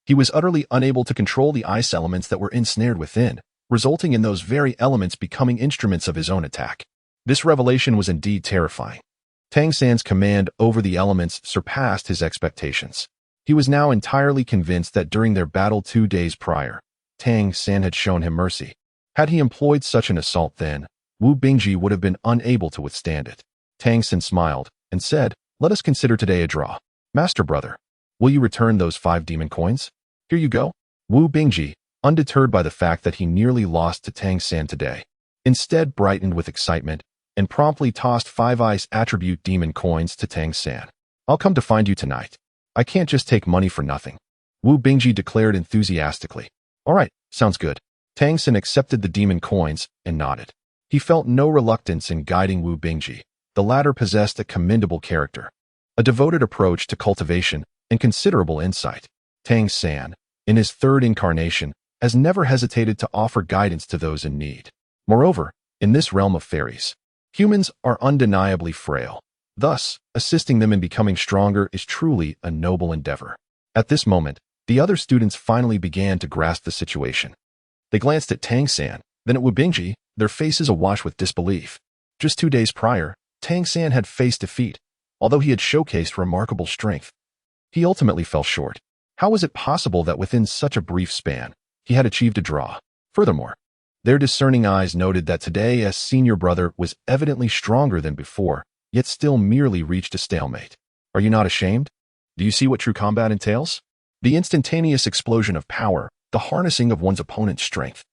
he was utterly unable to control the ice elements that were ensnared within, resulting in those very elements becoming instruments of his own attack. This revelation was indeed terrifying. Tang San's command over the elements surpassed his expectations. He was now entirely convinced that during their battle 2 days prior, Tang San had shown him mercy. Had he employed such an assault then, Wu Bingji would have been unable to withstand it. Tang San smiled and said, "Let us consider today a draw. Master brother, will you return those 5 demon coins? Here you go." Wu Bingji, undeterred by the fact that he nearly lost to Tang San today, instead brightened with excitement and promptly tossed 5 ice attribute demon coins to Tang San. "I'll come to find you tonight. I can't just take money for nothing," Wu Bingji declared enthusiastically. "All right, sounds good." Tang San accepted the demon coins and nodded. He felt no reluctance in guiding Wu Bingji. The latter possessed a commendable character, a devoted approach to cultivation, and considerable insight. Tang San, in his 3rd incarnation, has never hesitated to offer guidance to those in need. Moreover, in this realm of fairies, humans are undeniably frail. Thus, assisting them in becoming stronger is truly a noble endeavor. At this moment, the other students finally began to grasp the situation. They glanced at Tang San, then at Wu Bingji, their faces awash with disbelief. Just 2 days prior, Tang San had faced defeat, although he had showcased remarkable strength. He ultimately fell short. How was it possible that within such a brief span, he had achieved a draw? Furthermore, their discerning eyes noted that today's senior brother was evidently stronger than before, yet still merely reached a stalemate. Are you not ashamed? Do you see what true combat entails? The instantaneous explosion of power, the harnessing of one's opponent's strength,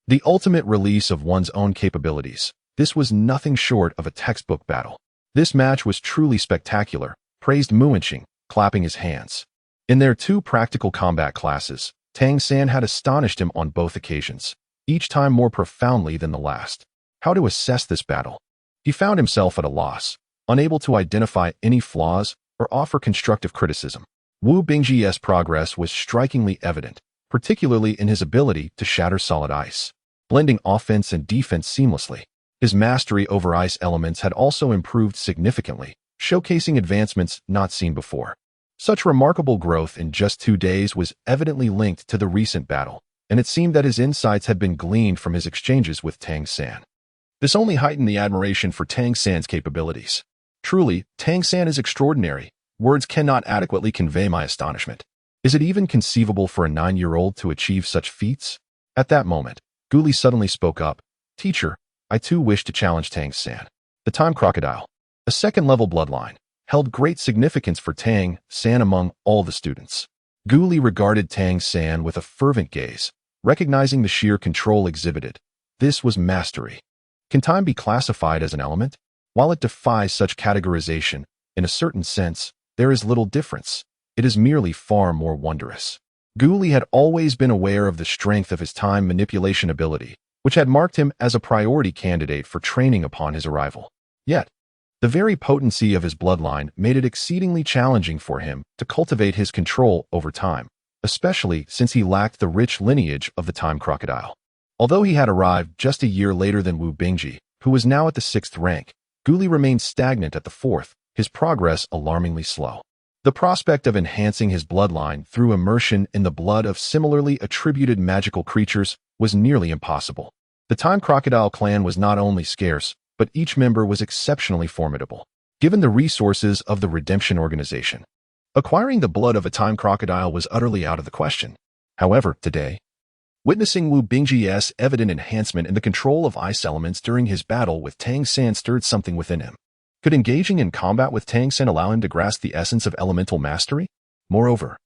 the ultimate release of one's own capabilities. This was nothing short of a textbook battle. This match was truly spectacular, praised Muanxing, clapping his hands. In their 2 practical combat classes, Tang San had astonished him on both occasions, each time more profoundly than the last. How to assess this battle? He found himself at a loss, unable to identify any flaws or offer constructive criticism. Wu Bingji's progress was strikingly evident, particularly in his ability to shatter solid ice, blending offense and defense seamlessly. His mastery over ice elements had also improved significantly, showcasing advancements not seen before. Such remarkable growth in just 2 days was evidently linked to the recent battle, and it seemed that his insights had been gleaned from his exchanges with Tang San. This only heightened the admiration for Tang San's capabilities. Truly, Tang San is extraordinary. Words cannot adequately convey my astonishment. Is it even conceivable for a 9-year-old to achieve such feats? At that moment, Guli suddenly spoke up. "Teacher, I too wish to challenge Tang San." The Time Crocodile, a 2nd-level bloodline, held great significance for Tang San among all the students. Guli regarded Tang San with a fervent gaze, recognizing the sheer control exhibited, This was mastery. Can time be classified as an element? While it defies such categorization, in a certain sense, there is little difference. It is merely far more wondrous. Guli had always been aware of the strength of his time manipulation ability, which had marked him as a priority candidate for training upon his arrival. Yet, the very potency of his bloodline made it exceedingly challenging for him to cultivate his control over time, especially since he lacked the rich lineage of the time crocodile. Although he had arrived just a year later than Wu Bingji, who was now at the 6th rank, Guli remained stagnant at the 4th, his progress alarmingly slow. The prospect of enhancing his bloodline through immersion in the blood of similarly attributed magical creatures was nearly impossible. The Time Crocodile clan was not only scarce, but each member was exceptionally formidable, given the resources of the Redemption Organization. Acquiring the blood of a Time Crocodile was utterly out of the question. However, today, witnessing Wu Bingji's evident enhancement in the control of ice elements during his battle with Tang San stirred something within him. Could engaging in combat with Tang San allow him to grasp the essence of elemental mastery? Moreover,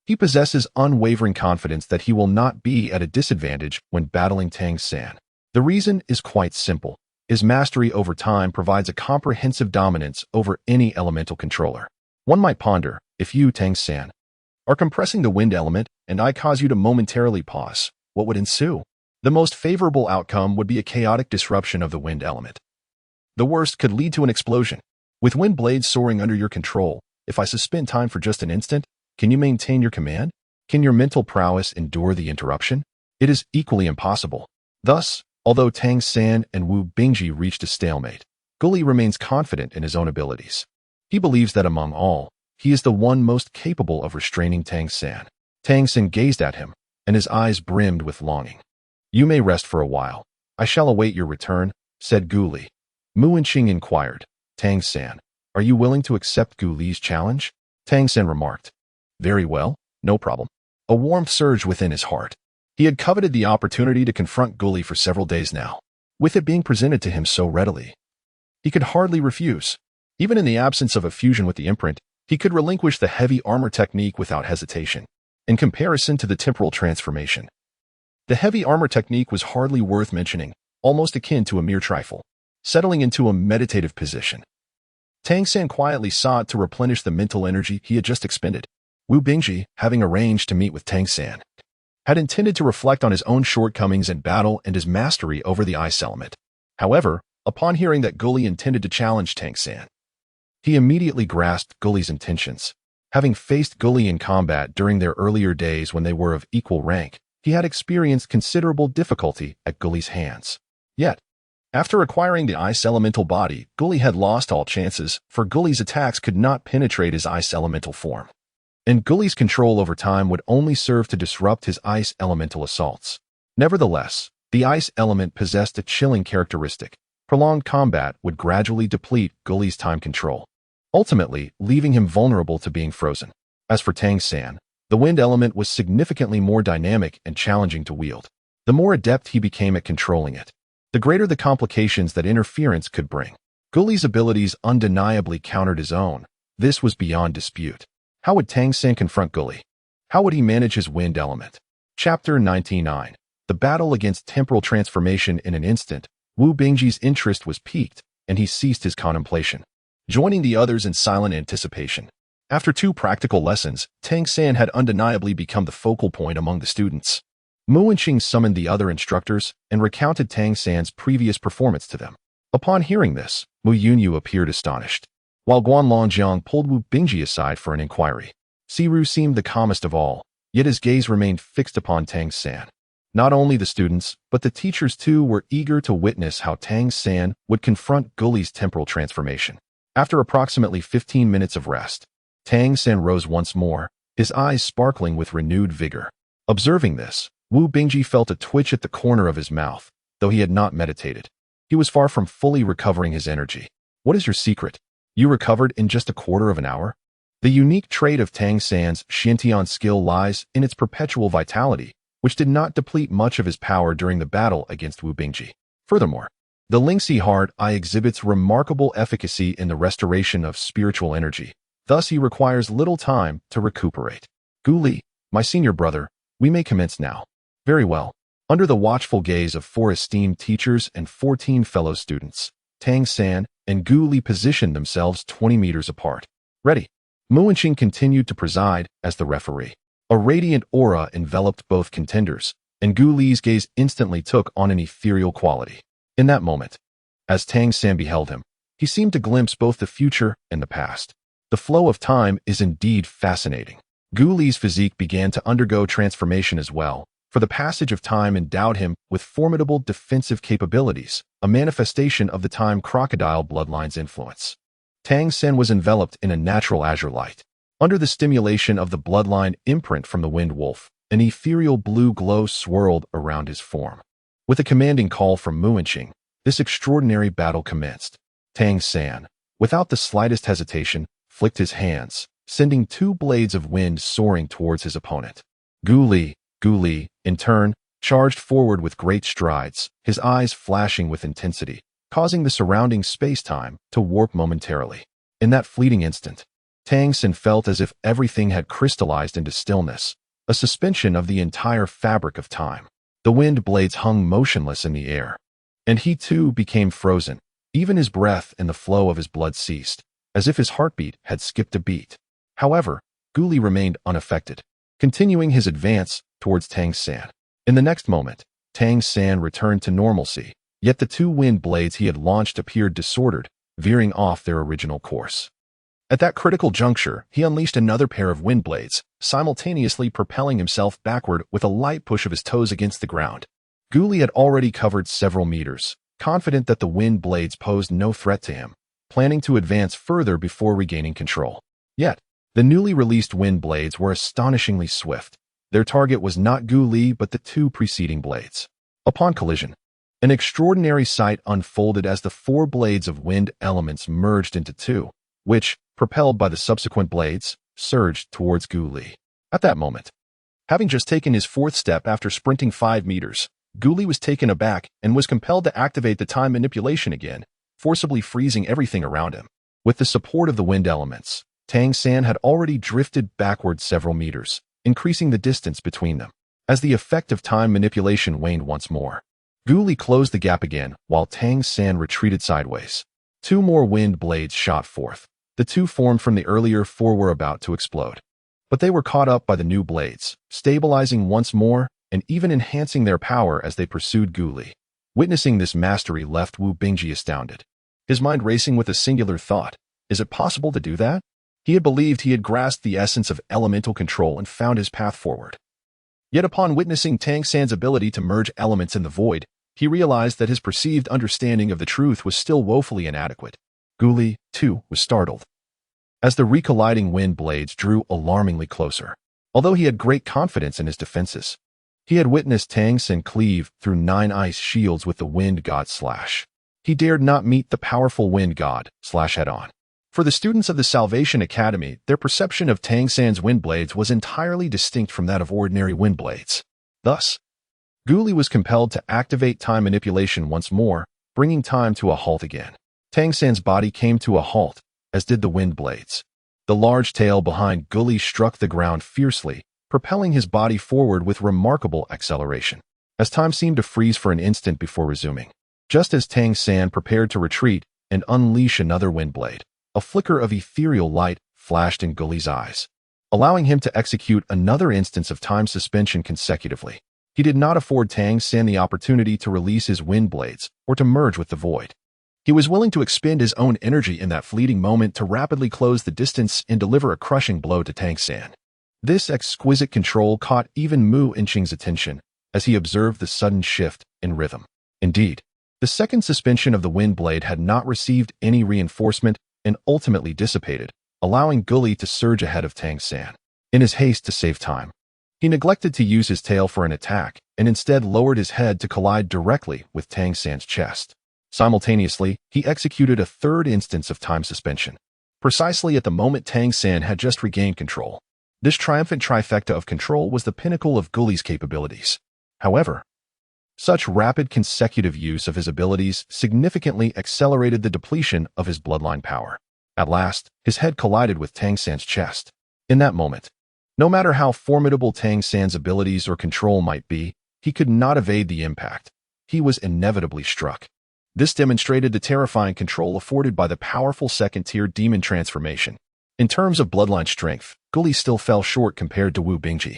he possesses unwavering confidence that he will not be at a disadvantage when battling Tang San. The reason is quite simple. His mastery over time provides a comprehensive dominance over any elemental controller. One might ponder, if you, Tang San, are compressing the wind element and I cause you to momentarily pause, what would ensue? The most favorable outcome would be a chaotic disruption of the wind element. The worst could lead to an explosion. With wind blades soaring under your control, if I suspend time for just an instant, can you maintain your command? Can your mental prowess endure the interruption? It is equally impossible. Thus, although Tang San and Wu Bingji reached a stalemate, Guli remains confident in his own abilities. He believes that among all, he is the one most capable of restraining Tang San. Tang San gazed at him, and his eyes brimmed with longing. You may rest for a while. I shall await your return, said Guli. Mu Wenqing inquired, Tang San, are you willing to accept Guli's challenge? Tang San remarked, very well, no problem. A warmth surged within his heart. He had coveted the opportunity to confront Guli for several days now. With it being presented to him so readily, he could hardly refuse. Even in the absence of a fusion with the imprint, he could relinquish the heavy armor technique without hesitation. In comparison to the temporal transformation, the heavy armor technique was hardly worth mentioning, almost akin to a mere trifle. Settling into a meditative position, Tang San quietly sought to replenish the mental energy he had just expended. Wu Bingji, having arranged to meet with Tang San, had intended to reflect on his own shortcomings in battle and his mastery over the ice element. However, upon hearing that Guli intended to challenge Tang San, he immediately grasped Guli's intentions. Having faced Guli in combat during their earlier days when they were of equal rank, he had experienced considerable difficulty at Guli's hands. Yet, after acquiring the ice elemental body, Guli had lost all chances, for Guli's attacks could not penetrate his ice elemental form. And Guli's control over time would only serve to disrupt his ice elemental assaults. Nevertheless, the ice element possessed a chilling characteristic. Prolonged combat would gradually deplete Guli's time control, ultimately leaving him vulnerable to being frozen. As for Tang San, the wind element was significantly more dynamic and challenging to wield. The more adept he became at controlling it, the greater the complications that interference could bring. Guli's abilities undeniably countered his own. This was beyond dispute. How would Tang San confront Guli? How would he manage his wind element? Chapter 99. The battle against temporal transformation in an instant. Wu Bingji's interest was piqued, and he ceased his contemplation, joining the others in silent anticipation. After 2 practical lessons, Tang San had undeniably become the focal point among the students. Mu Wenqing summoned the other instructors and recounted Tang San's previous performance to them. Upon hearing this, Mu Yunyu appeared astonished, while Guan Longjiang pulled Wu Bingji aside for an inquiry. Siru seemed the calmest of all, yet his gaze remained fixed upon Tang San. Not only the students, but the teachers too were eager to witness how Tang San would confront Guli's temporal transformation. After approximately 15 minutes of rest, Tang San rose once more, his eyes sparkling with renewed vigor. Observing this, Wu Bingji felt a twitch at the corner of his mouth, though he had not meditated. He was far from fully recovering his energy. What is your secret? You recovered in just a quarter of an hour? The unique trait of Tang San's Xiantian skill lies in its perpetual vitality, which did not deplete much of his power during the battle against Wu Bingji. Furthermore, the Lingxi Hard Eye exhibits remarkable efficacy in the restoration of spiritual energy. Thus, he requires little time to recuperate. Guli, my senior brother, we may commence now. Very well. Under the watchful gaze of 4 esteemed teachers and 14 fellow students, Tang San and Gu Li positioned themselves 20 meters apart. Ready. Mu Wenqing continued to preside as the referee. A radiant aura enveloped both contenders, and Gu Li's gaze instantly took on an ethereal quality. In that moment, as Tang San beheld him, he seemed to glimpse both the future and the past. The flow of time is indeed fascinating. Gu Li's physique began to undergo transformation as well, for the passage of time endowed him with formidable defensive capabilities, a manifestation of the time crocodile bloodline's influence. Tang San was enveloped in a natural azure light. Under the stimulation of the bloodline imprint from the wind wolf, an ethereal blue glow swirled around his form. With a commanding call from Mu Wenqing, this extraordinary battle commenced. Tang San, without the slightest hesitation, flicked his hands, sending 2 blades of wind soaring towards his opponent. Gu Li, in turn, charged forward with great strides, his eyes flashing with intensity, causing the surrounding space-time to warp momentarily. In that fleeting instant, Tang San felt as if everything had crystallized into stillness, a suspension of the entire fabric of time. The wind blades hung motionless in the air, and he too became frozen. Even his breath and the flow of his blood ceased, as if his heartbeat had skipped a beat. However, Gu Li remained unaffected, continuing his advance towards Tang San. In the next moment, Tang San returned to normalcy, yet the 2 wind blades he had launched appeared disordered, veering off their original course. At that critical juncture, he unleashed another pair of wind blades, simultaneously propelling himself backward with a light push of his toes against the ground. Gu Li had already covered several meters, confident that the wind blades posed no threat to him, planning to advance further before regaining control. Yet, the newly released wind blades were astonishingly swift. Their target was not Gu Li but the 2 preceding blades. Upon collision, an extraordinary sight unfolded as the 4 blades of wind elements merged into 2, which, propelled by the subsequent blades, surged towards Gu Li. At that moment, having just taken his 4th step after sprinting 5 meters, Gu Li was taken aback and was compelled to activate the time manipulation again, forcibly freezing everything around him. With the support of the wind elements, Tang San had already drifted backward several meters, increasing the distance between them. As the effect of time manipulation waned once more, Gu Li closed the gap again while Tang San retreated sideways. 2 more wind blades shot forth. The 2 formed from the earlier 4 were about to explode. But they were caught up by the new blades, stabilizing once more and even enhancing their power as they pursued Gu Li. Witnessing this mastery left Wu Bingji astounded, his mind racing with a singular thought. Is it possible to do that? He had believed he had grasped the essence of elemental control and found his path forward. Yet upon witnessing Tang San's ability to merge elements in the void, he realized that his perceived understanding of the truth was still woefully inadequate. Gu Li, too, was startled, as the recolliding wind blades drew alarmingly closer. Although he had great confidence in his defenses, he had witnessed Tang San cleave through 9 ice shields with the wind god Slash. He dared not meet the powerful wind god Slash head-on. For the students of the Salvation Academy, their perception of Tang San's wind blades was entirely distinct from that of ordinary wind blades. Thus, Gu Li was compelled to activate time manipulation once more, bringing time to a halt again. Tang San's body came to a halt, as did the wind blades. The large tail behind Gu Li struck the ground fiercely, propelling his body forward with remarkable acceleration, as time seemed to freeze for an instant before resuming. Just as Tang San prepared to retreat and unleash another wind blade, a flicker of ethereal light flashed in Gu Li's eyes, allowing him to execute another instance of time suspension consecutively. He did not afford Tang San the opportunity to release his wind blades or to merge with the void. He was willing to expend his own energy in that fleeting moment to rapidly close the distance and deliver a crushing blow to Tang San. This exquisite control caught even Mu Wenqing's attention as he observed the sudden shift in rhythm. Indeed, the second suspension of the wind blade had not received any reinforcement and ultimately dissipated, allowing Gu Li to surge ahead of Tang San. In his haste to save time, he neglected to use his tail for an attack and instead lowered his head to collide directly with Tang San's chest. Simultaneously, he executed a third instance of time suspension, precisely at the moment Tang San had just regained control. This triumphant trifecta of control was the pinnacle of Gu Li's capabilities. However, such rapid consecutive use of his abilities significantly accelerated the depletion of his bloodline power. At last, his head collided with Tang San's chest. In that moment, no matter how formidable Tang San's abilities or control might be, he could not evade the impact. He was inevitably struck. This demonstrated the terrifying control afforded by the powerful second-tier demon transformation. In terms of bloodline strength, Guli still fell short compared to Wu Bingji.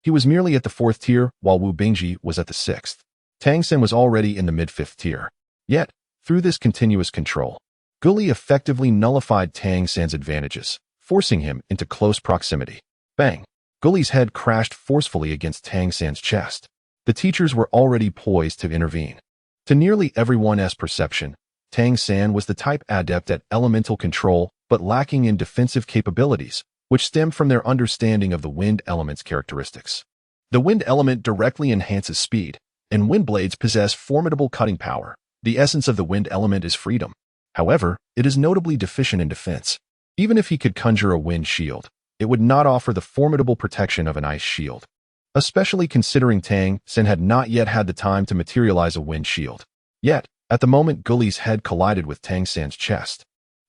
He was merely at the 4th tier, while Wu Bingji was at the 6th. Tang Sen was already in the mid-5th tier. Yet, through this continuous control, Guli effectively nullified Tang Sen's advantages, forcing him into close proximity. Bang! Guli's head crashed forcefully against Tang Sen's chest. The teachers were already poised to intervene. To nearly everyone's perception, Tang Sen was the type adept at elemental control but lacking in defensive capabilities, which stemmed from their understanding of the wind element's characteristics. The wind element directly enhances speed, and wind blades possess formidable cutting power. The essence of the wind element is freedom. However, it is notably deficient in defense. Even if he could conjure a wind shield, it would not offer the formidable protection of an ice shield, especially considering Tang Sen had not yet had the time to materialize a wind shield. Yet, at the moment Guli's head collided with Tang Sen's chest,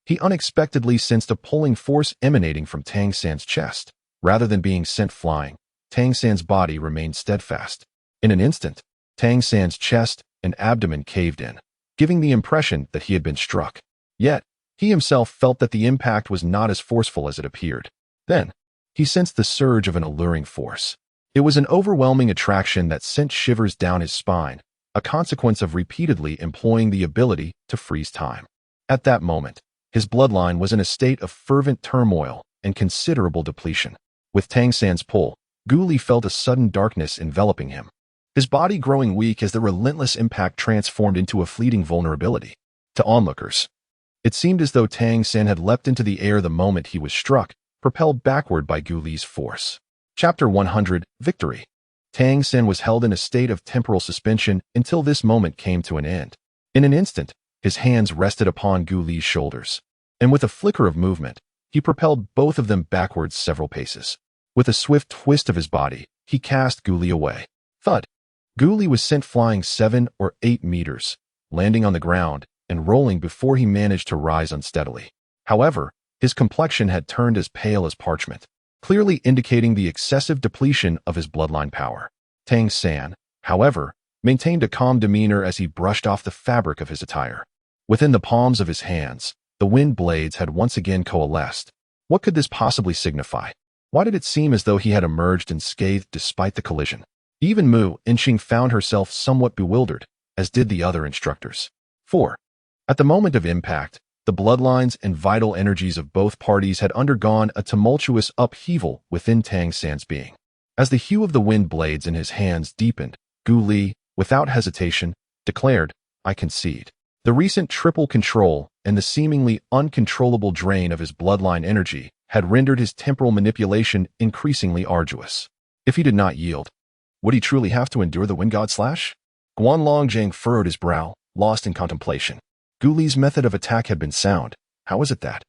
he unexpectedly sensed a pulling force emanating from Tang Sen's chest. Rather than being sent flying, Tang Sen's body remained steadfast. In an instant, Tang Sen's chest and abdomen caved in, giving the impression that he had been struck. Yet, he himself felt that the impact was not as forceful as it appeared. Then, he sensed the surge of an alluring force. It was an overwhelming attraction that sent shivers down his spine, a consequence of repeatedly employing the ability to freeze time. At that moment, his bloodline was in a state of fervent turmoil and considerable depletion. With Tang Sen's pull, Guli felt a sudden darkness enveloping him, his body growing weak as the relentless impact transformed into a fleeting vulnerability. To onlookers, it seemed as though Tang Sen had leapt into the air the moment he was struck, propelled backward by Guli's force. Chapter 100, Victory. Tang Sen was held in a state of temporal suspension until this moment came to an end. In an instant, his hands rested upon Guli's shoulders, and with a flicker of movement, he propelled both of them backwards several paces. With a swift twist of his body, he cast Guli away. Thud! Guli was sent flying 7 or 8 meters, landing on the ground and rolling before he managed to rise unsteadily. However, his complexion had turned as pale as parchment, clearly indicating the excessive depletion of his bloodline power. Tang Sen, however, maintained a calm demeanor as he brushed off the fabric of his attire. Within the palms of his hands, the wind blades had once again coalesced. What could this possibly signify? Why did it seem as though he had emerged unscathed despite the collision? Even Mu Inqing found herself somewhat bewildered, as did the other instructors. 4. At the moment of impact, the bloodlines and vital energies of both parties had undergone a tumultuous upheaval within Tang Sen's being. As the hue of the wind blades in his hands deepened, Guli, without hesitation, declared, "I concede." The recent triple control and the seemingly uncontrollable drain of his bloodline energy had rendered his temporal manipulation increasingly arduous. If he did not yield, would he truly have to endure the Wind God Slash? Guanlong Zhang furrowed his brow, lost in contemplation. Guli's method of attack had been sound. How was it that,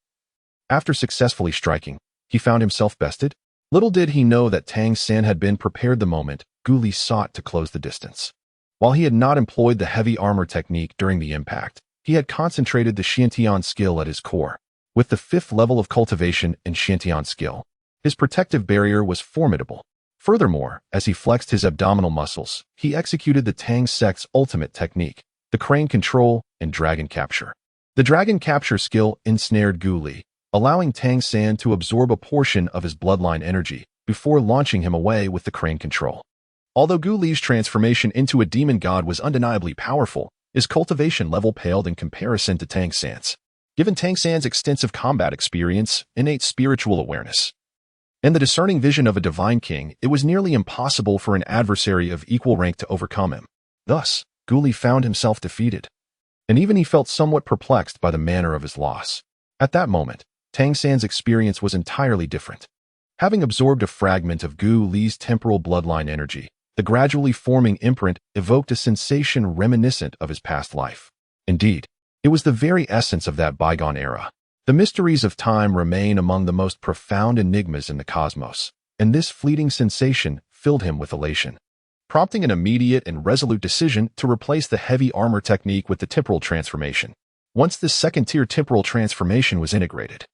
after successfully striking, he found himself bested? Little did he know that Tang Sen had been prepared the moment Guli sought to close the distance. While he had not employed the heavy armor technique during the impact, he had concentrated the Xiantian skill at his core. With the 5th level of cultivation in Xiantian skill, his protective barrier was formidable. Furthermore, as he flexed his abdominal muscles, he executed the Tang sect's ultimate technique, the crane control and dragon capture. The dragon capture skill ensnared Guli, allowing Tang Sen to absorb a portion of his bloodline energy before launching him away with the crane control. Although Guli's transformation into a demon god was undeniably powerful, his cultivation level paled in comparison to Tang Sen's. Given Tang Sen's extensive combat experience, innate spiritual awareness, and the discerning vision of a divine king, it was nearly impossible for an adversary of equal rank to overcome him. Thus, Guli found himself defeated, and even he felt somewhat perplexed by the manner of his loss. At that moment, Tang Sen's experience was entirely different. Having absorbed a fragment of Guli's temporal bloodline energy, the gradually forming imprint evoked a sensation reminiscent of his past life. Indeed, it was the very essence of that bygone era. The mysteries of time remain among the most profound enigmas in the cosmos, and this fleeting sensation filled him with elation, prompting an immediate and resolute decision to replace the heavy armor technique with the temporal transformation. Once this second-tier temporal transformation was integrated,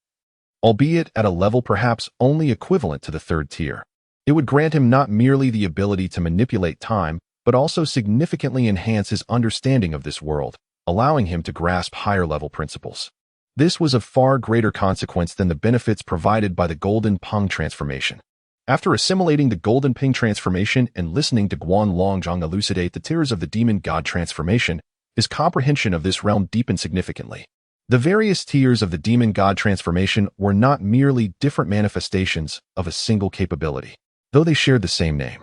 albeit at a level perhaps only equivalent to the 3rd tier, it would grant him not merely the ability to manipulate time, but also significantly enhance his understanding of this world, allowing him to grasp higher-level principles. This was of far greater consequence than the benefits provided by the Golden Peng transformation. After assimilating the Golden Ping transformation and listening to Guan Longzhang elucidate the tiers of the Demon God transformation, his comprehension of this realm deepened significantly. The various tiers of the Demon God transformation were not merely different manifestations of a single capability, though they shared the same name.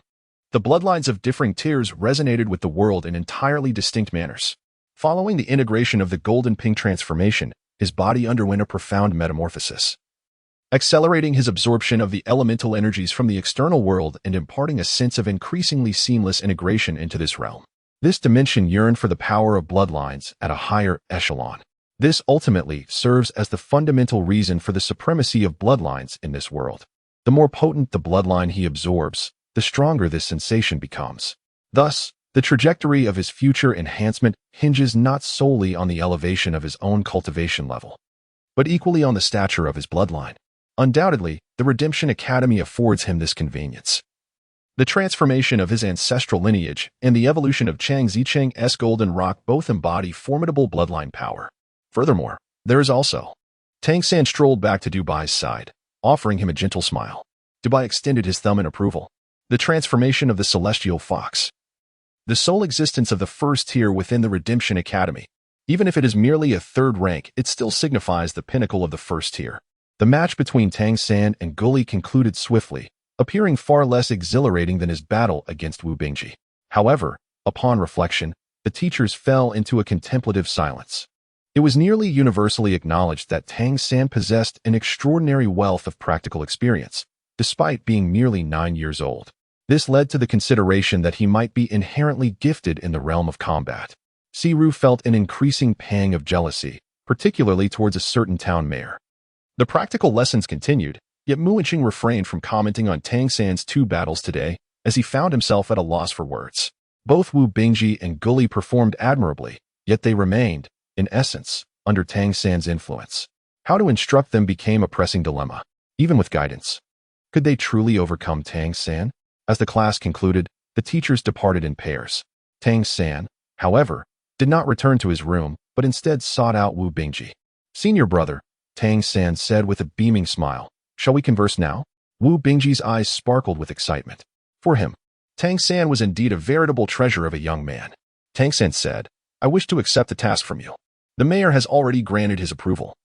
The bloodlines of differing tiers resonated with the world in entirely distinct manners. Following the integration of the Golden Ping transformation, his body underwent a profound metamorphosis, accelerating his absorption of the elemental energies from the external world and imparting a sense of increasingly seamless integration into this realm. This dimension yearned for the power of bloodlines at a higher echelon. This ultimately serves as the fundamental reason for the supremacy of bloodlines in this world. The more potent the bloodline he absorbs, the stronger this sensation becomes. Thus, the trajectory of his future enhancement hinges not solely on the elevation of his own cultivation level, but equally on the stature of his bloodline. Undoubtedly, the Redemption Academy affords him this convenience. The transformation of his ancestral lineage and the evolution of Chang Zicheng's Golden Rock both embody formidable bloodline power. Furthermore, there is also. Tang San strolled back to Dubai's side, offering him a gentle smile. Dubai extended his thumb in approval. The transformation of the Celestial Fox. The sole existence of the first tier within the Redemption Academy. Even if it is merely a third rank, it still signifies the pinnacle of the first tier. The match between Tang San and Gully concluded swiftly, appearing far less exhilarating than his battle against Wu Bingji. However, upon reflection, the teachers fell into a contemplative silence. It was nearly universally acknowledged that Tang San possessed an extraordinary wealth of practical experience, despite being merely 9 years old. This led to the consideration that he might be inherently gifted in the realm of combat. Siru felt an increasing pang of jealousy, particularly towards a certain town mayor. The practical lessons continued, yet Mu Wenqing refrained from commenting on Tang San's 2 battles today, as he found himself at a loss for words. Both Wu Bingji and Gully performed admirably, yet they remained, in essence, under Tang San's influence. How to instruct them became a pressing dilemma, even with guidance. Could they truly overcome Tang San? As the class concluded, the teachers departed in pairs. Tang San, however, did not return to his room, but instead sought out Wu Bingji. "Senior brother," Tang San said with a beaming smile, "shall we converse now?" Wu Bingji's eyes sparkled with excitement. For him, Tang San was indeed a veritable treasure of a young man. Tang San said, "I wish to accept the task from you. The mayor has already granted his approval.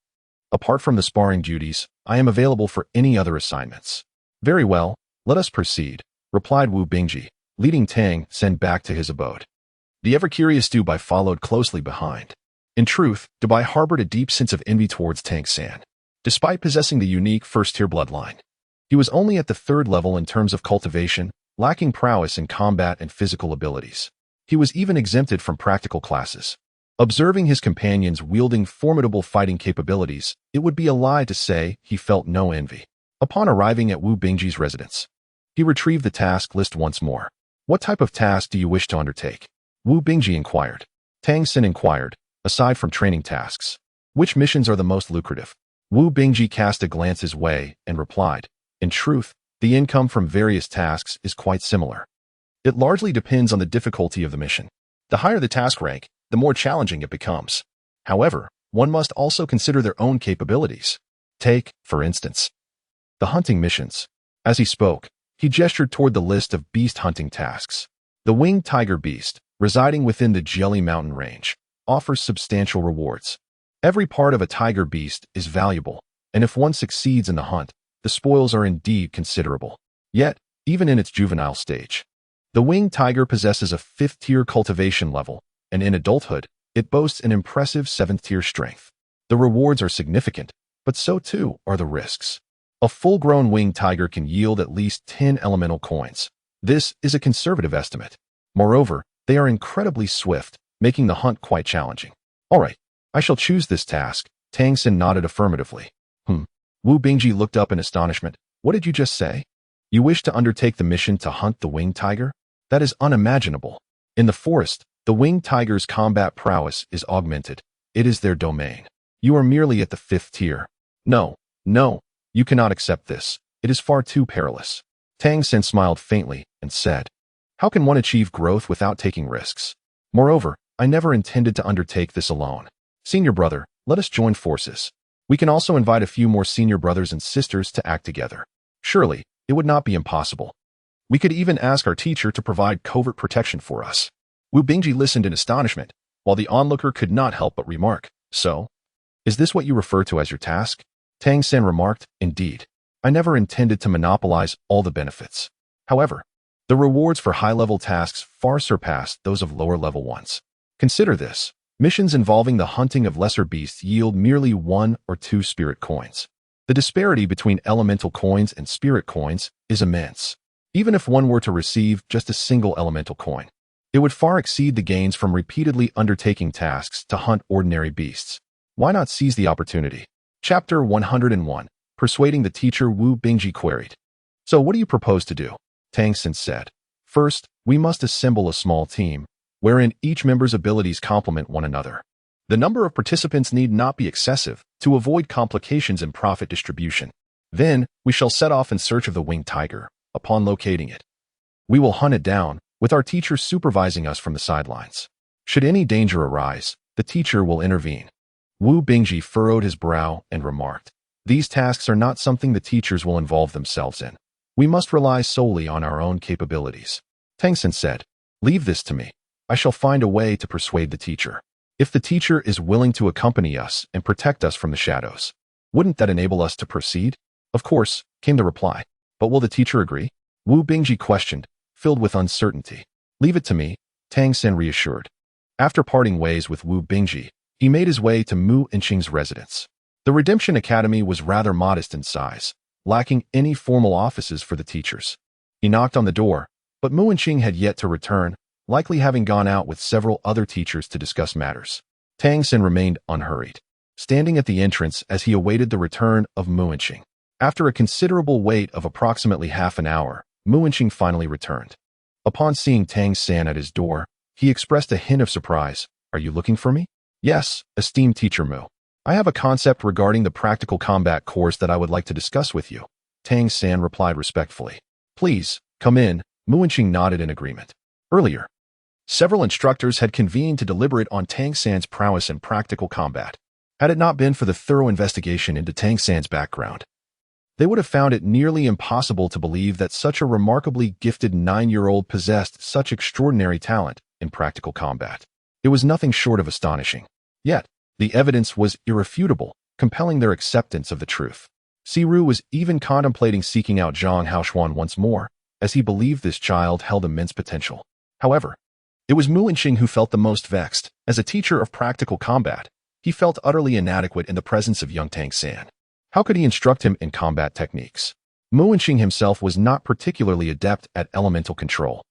Apart from the sparring duties, I am available for any other assignments." "Very well, let us proceed," replied Wu Bingji, leading Tang San back to his abode. The ever-curious Dubai followed closely behind. In truth, Dubai harbored a deep sense of envy towards Tang San. Despite possessing the unique first-tier bloodline, he was only at the 3rd level in terms of cultivation, lacking prowess in combat and physical abilities. He was even exempted from practical classes. Observing his companions wielding formidable fighting capabilities, it would be a lie to say he felt no envy. Upon arriving at Wu Bingji's residence, he retrieved the task list once more. "What type of task do you wish to undertake?" Wu Bingji inquired. Tang San inquired, "Aside from training tasks, which missions are the most lucrative?" Wu Bingji cast a glance his way and replied, "In truth, the income from various tasks is quite similar. It largely depends on the difficulty of the mission. The higher the task rank, the more challenging it becomes. However, one must also consider their own capabilities. Take, for instance, the hunting missions." As he spoke, he gestured toward the list of beast hunting tasks. The winged tiger beast, residing within the Jelly Mountain range, offers substantial rewards. Every part of a tiger beast is valuable, and if one succeeds in the hunt, the spoils are indeed considerable. Yet, even in its juvenile stage, the winged tiger possesses a 5th-tier cultivation level, and in adulthood, it boasts an impressive 7th-tier strength. The rewards are significant, but so too are the risks. A full-grown winged tiger can yield at least 10 elemental coins. This is a conservative estimate. Moreover, they are incredibly swift, making the hunt quite challenging. "All right, I shall choose this task." Tang San nodded affirmatively. Wu Bingji looked up in astonishment. "What did you just say? You wish to undertake the mission to hunt the winged tiger? That is unimaginable. In the forest, the winged tiger's combat prowess is augmented. It is their domain. You are merely at the 5th tier. No, you cannot accept this. It is far too perilous." Tang San smiled faintly and said, How can one achieve growth without taking risks? Moreover, I never intended to undertake this alone. Senior brother, let us join forces. We can also invite a few more senior brothers and sisters to act together. Surely, it would not be impossible. We could even ask our teacher to provide covert protection for us. Wu Bingji listened in astonishment, while the onlooker could not help but remark, "So? Is this what you refer to as your task?" Tang San remarked, "Indeed. I never intended to monopolize all the benefits. However, the rewards for high-level tasks far surpass those of lower-level ones. Consider this. Missions involving the hunting of lesser beasts yield merely 1 or 2 spirit coins. The disparity between elemental coins and spirit coins is immense. Even if one were to receive just a single elemental coin, it would far exceed the gains from repeatedly undertaking tasks to hunt ordinary beasts. Why not seize the opportunity?" Chapter 101. Persuading the teacher, Wu Bingji queried. "So what do you propose to do?" Tang San said. "First, we must assemble a small team, wherein each member's abilities complement one another. The number of participants need not be excessive to avoid complications in profit distribution. Then, we shall set off in search of the winged tiger. Upon locating it, we will hunt it down, with our teacher supervising us from the sidelines. Should any danger arise, the teacher will intervene." Wu Bingji furrowed his brow and remarked, "These tasks are not something the teachers will involve themselves in. We must rely solely on our own capabilities." Tang San said, "Leave this to me. I shall find a way to persuade the teacher. If the teacher is willing to accompany us and protect us from the shadows, wouldn't that enable us to proceed?" "Of course," came the reply. "But will the teacher agree?" Wu Bingji questioned, filled with uncertainty. "Leave it to me," Tang San reassured. After parting ways with Wu Bingji, he made his way to Mu Enqing's residence. The Redemption Academy was rather modest in size, lacking any formal offices for the teachers. He knocked on the door, but Mu Enqing had yet to return, likely having gone out with several other teachers to discuss matters. Tang San remained unhurried, standing at the entrance as he awaited the return of Mu Enqing. After a considerable wait of approximately half an hour, Mu Enqing finally returned. Upon seeing Tang San at his door, he expressed a hint of surprise. "Are you looking for me?" "Yes, esteemed teacher Mu. I have a concept regarding the practical combat course that I would like to discuss with you," Tang San replied respectfully. "Please, come in." Mu Enqing nodded in agreement. Earlier, several instructors had convened to deliberate on Tang San's prowess in practical combat. Had it not been for the thorough investigation into Tang San's background, they would have found it nearly impossible to believe that such a remarkably gifted 9-year-old possessed such extraordinary talent in practical combat. It was nothing short of astonishing. Yet, the evidence was irrefutable, compelling their acceptance of the truth. Siru was even contemplating seeking out Zhang Haoxuan once more, as he believed this child held immense potential. However, it was Mu Enqing who felt the most vexed. As a teacher of practical combat, he felt utterly inadequate in the presence of young Tang San. How could he instruct him in combat techniques? Mu Enqing himself was not particularly adept at elemental control,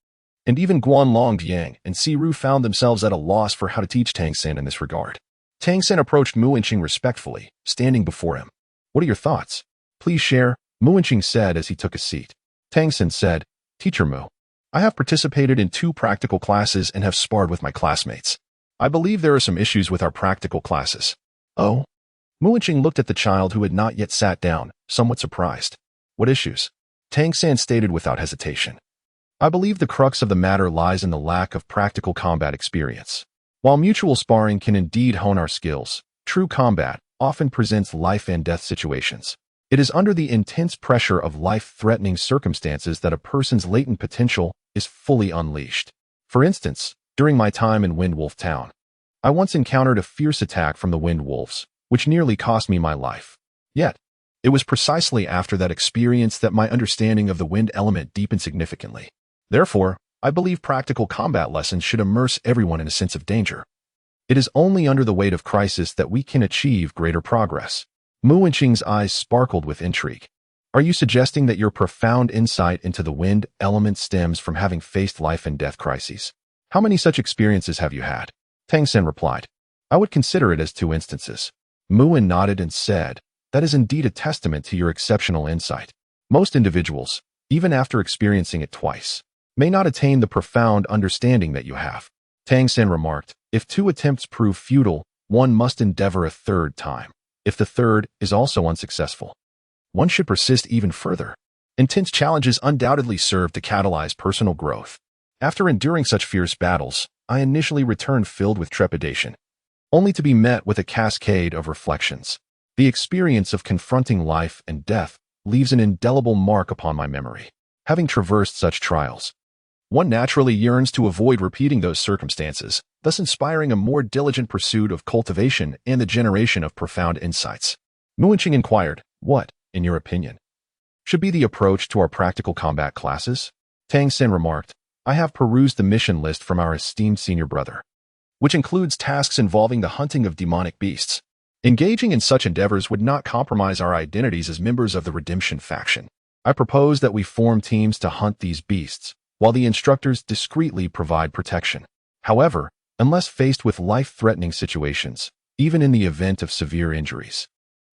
and even Guanlong Yang and Siru found themselves at a loss for how to teach Tang San in this regard. Tang San approached Mu Enqing respectfully, standing before him. "What are your thoughts?" "Please share," Mu Enqing said as he took a seat. Tang San said, "Teacher Mu, I have participated in 2 practical classes and have sparred with my classmates. I believe there are some issues with our practical classes." "Oh?" Mu Enqing looked at the child who had not yet sat down, somewhat surprised. "What issues?" Tang San stated without hesitation. "I believe the crux of the matter lies in the lack of practical combat experience. While mutual sparring can indeed hone our skills, true combat often presents life and death situations. It is under the intense pressure of life-threatening circumstances that a person's latent potential is fully unleashed. For instance, during my time in Wind Wolf Town, I once encountered a fierce attack from the Wind Wolves, which nearly cost me my life. Yet, it was precisely after that experience that my understanding of the wind element deepened significantly. Therefore, I believe practical combat lessons should immerse everyone in a sense of danger. It is only under the weight of crisis that we can achieve greater progress." Mu Enqing's eyes sparkled with intrigue. "Are you suggesting that your profound insight into the wind element stems from having faced life and death crises? How many such experiences have you had?" Tang San replied, "I would consider it as 2 instances." Mu En nodded and said, "That is indeed a testament to your exceptional insight. Most individuals, even after experiencing it twice, may not attain the profound understanding that you have." Tang San remarked, "If 2 attempts prove futile, one must endeavor a 3rd time. If the 3rd is also unsuccessful, one should persist even further. Intense challenges undoubtedly serve to catalyze personal growth. After enduring such fierce battles, I initially returned filled with trepidation, only to be met with a cascade of reflections. The experience of confronting life and death leaves an indelible mark upon my memory. Having traversed such trials, one naturally yearns to avoid repeating those circumstances, thus inspiring a more diligent pursuit of cultivation and the generation of profound insights. Muinching inquired, "What, in your opinion, should be the approach to our practical combat classes?" Tang Sen remarked, "I have perused the mission list from our esteemed senior brother, which includes tasks involving the hunting of demonic beasts. Engaging in such endeavors would not compromise our identities as members of the Redemption faction. I propose that we form teams to hunt these beasts, while the instructors discreetly provide protection. However, unless faced with life-threatening situations, even in the event of severe injuries,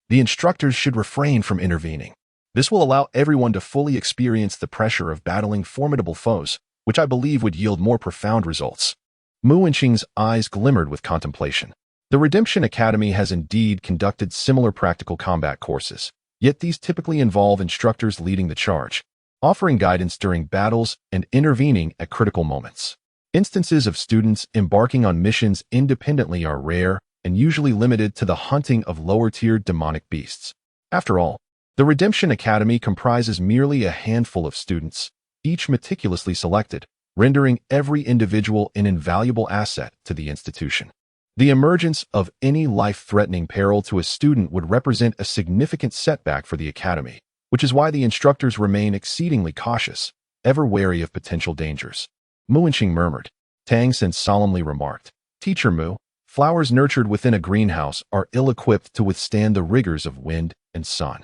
the instructors should refrain from intervening. This will allow everyone to fully experience the pressure of battling formidable foes, which I believe would yield more profound results." Mu Wenqing's eyes glimmered with contemplation. The Redemption Academy has indeed conducted similar practical combat courses, yet these typically involve instructors leading the charge, offering guidance during battles and intervening at critical moments. Instances of students embarking on missions independently are rare and usually limited to the hunting of lower-tier demonic beasts. After all, the Redemption Academy comprises merely a handful of students, each meticulously selected, rendering every individual an invaluable asset to the institution. The emergence of any life-threatening peril to a student would represent a significant setback for the academy, which is why the instructors remain exceedingly cautious, ever wary of potential dangers. Mu Wenqing murmured. Tang Sen solemnly remarked, "Teacher Mu, flowers nurtured within a greenhouse are ill-equipped to withstand the rigors of wind and sun.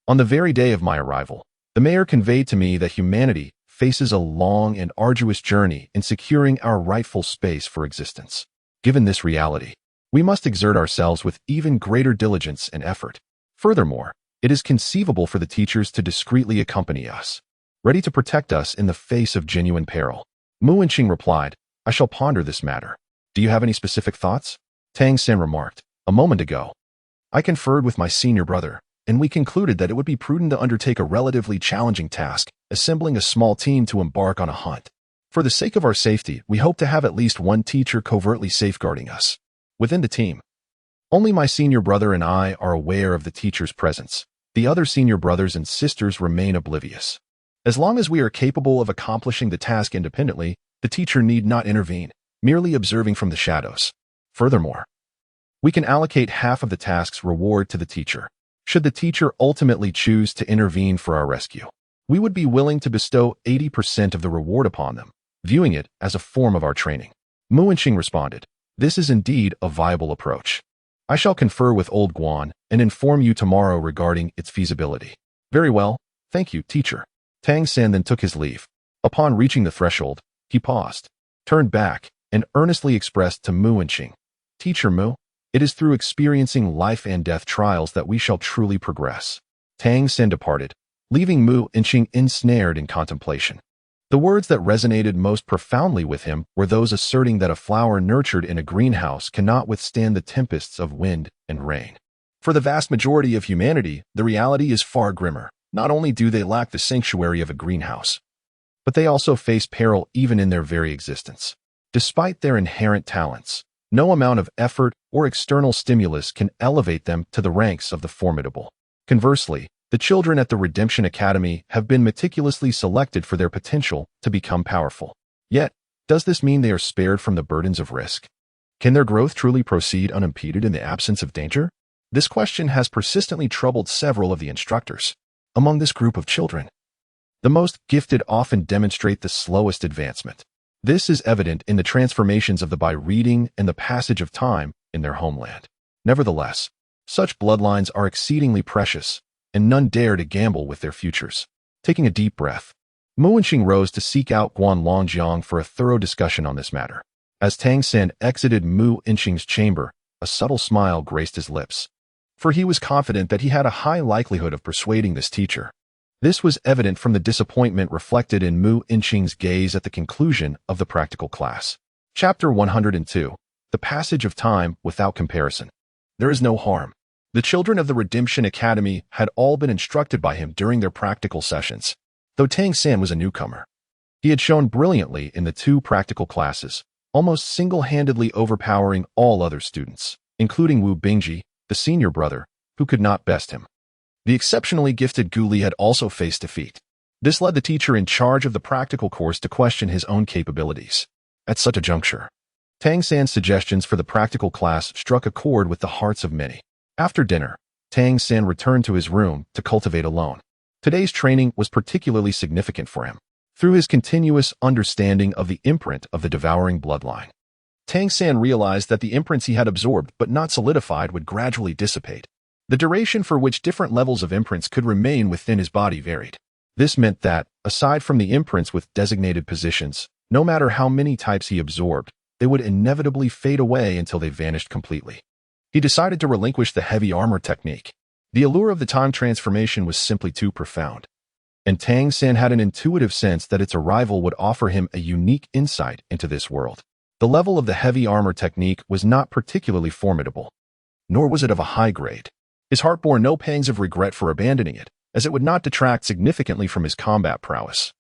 On the very day of my arrival, the mayor conveyed to me that humanity faces a long and arduous journey in securing our rightful space for existence. Given this reality, we must exert ourselves with even greater diligence and effort. Furthermore, it is conceivable for the teachers to discreetly accompany us, ready to protect us in the face of genuine peril." Mu Wenqing replied, "I shall ponder this matter. Do you have any specific thoughts?" Tang Sen remarked, "A moment ago, I conferred with my senior brother, and we concluded that it would be prudent to undertake a relatively challenging task, assembling a small team to embark on a hunt. For the sake of our safety, we hope to have at least one teacher covertly safeguarding us. Within the team, only my senior brother and I are aware of the teacher's presence. The other senior brothers and sisters remain oblivious. As long as we are capable of accomplishing the task independently, the teacher need not intervene, merely observing from the shadows. Furthermore, we can allocate half of the task's reward to the teacher. Should the teacher ultimately choose to intervene for our rescue, we would be willing to bestow 80% of the reward upon them, viewing it as a form of our training." Mu Wenqing responded, "This is indeed a viable approach. I shall confer with Old Guan and inform you tomorrow regarding its feasibility." "Very well, thank you, teacher." Tang Sen then took his leave. Upon reaching the threshold, he paused, turned back, and earnestly expressed to Mu Wenqing, "Teacher Mu, it is through experiencing life and death trials that we shall truly progress." Tang Sen departed, leaving Mu Wenqing ensnared in contemplation. The words that resonated most profoundly with him were those asserting that a flower nurtured in a greenhouse cannot withstand the tempests of wind and rain. For the vast majority of humanity, the reality is far grimmer. Not only do they lack the sanctuary of a greenhouse, but they also face peril even in their very existence. Despite their inherent talents, no amount of effort or external stimulus can elevate them to the ranks of the formidable. Conversely, the children at the Redemption Academy have been meticulously selected for their potential to become powerful. Yet, does this mean they are spared from the burdens of risk? Can their growth truly proceed unimpeded in the absence of danger? This question has persistently troubled several of the instructors. Among this group of children, the most gifted often demonstrate the slowest advancement. This is evident in the transformations of the by reading and the passage of time in their homeland. Nevertheless, such bloodlines are exceedingly precious, and none dare to gamble with their futures. Taking a deep breath, Mu Wenqing rose to seek out Guan Longjiang for a thorough discussion on this matter. As Tang Sen exited Mu Wenqing's chamber, a subtle smile graced his lips, for he was confident that he had a high likelihood of persuading this teacher. This was evident from the disappointment reflected in Mu Wenqing's gaze at the conclusion of the practical class. Chapter 102. The Passage of Time Without Comparison. There is no harm. The children of the Redemption Academy had all been instructed by him during their practical sessions, though Tang San was a newcomer. He had shown brilliantly in the 2 practical classes, almost single-handedly overpowering all other students, including Wu Bingji, the senior brother, who could not best him. The exceptionally gifted Gu Li had also faced defeat. This led the teacher in charge of the practical course to question his own capabilities. At such a juncture, Tang San's suggestions for the practical class struck a chord with the hearts of many. After dinner, Tang San returned to his room to cultivate alone. Today's training was particularly significant for him. Through his continuous understanding of the imprint of the devouring bloodline, Tang San realized that the imprints he had absorbed but not solidified would gradually dissipate. The duration for which different levels of imprints could remain within his body varied. This meant that, aside from the imprints with designated positions, no matter how many types he absorbed, they would inevitably fade away until they vanished completely. He decided to relinquish the heavy armor technique. The allure of the time transformation was simply too profound, and Tang San had an intuitive sense that its arrival would offer him a unique insight into this world. The level of the heavy armor technique was not particularly formidable, nor was it of a high grade. His heart bore no pangs of regret for abandoning it, as it would not detract significantly from his combat prowess,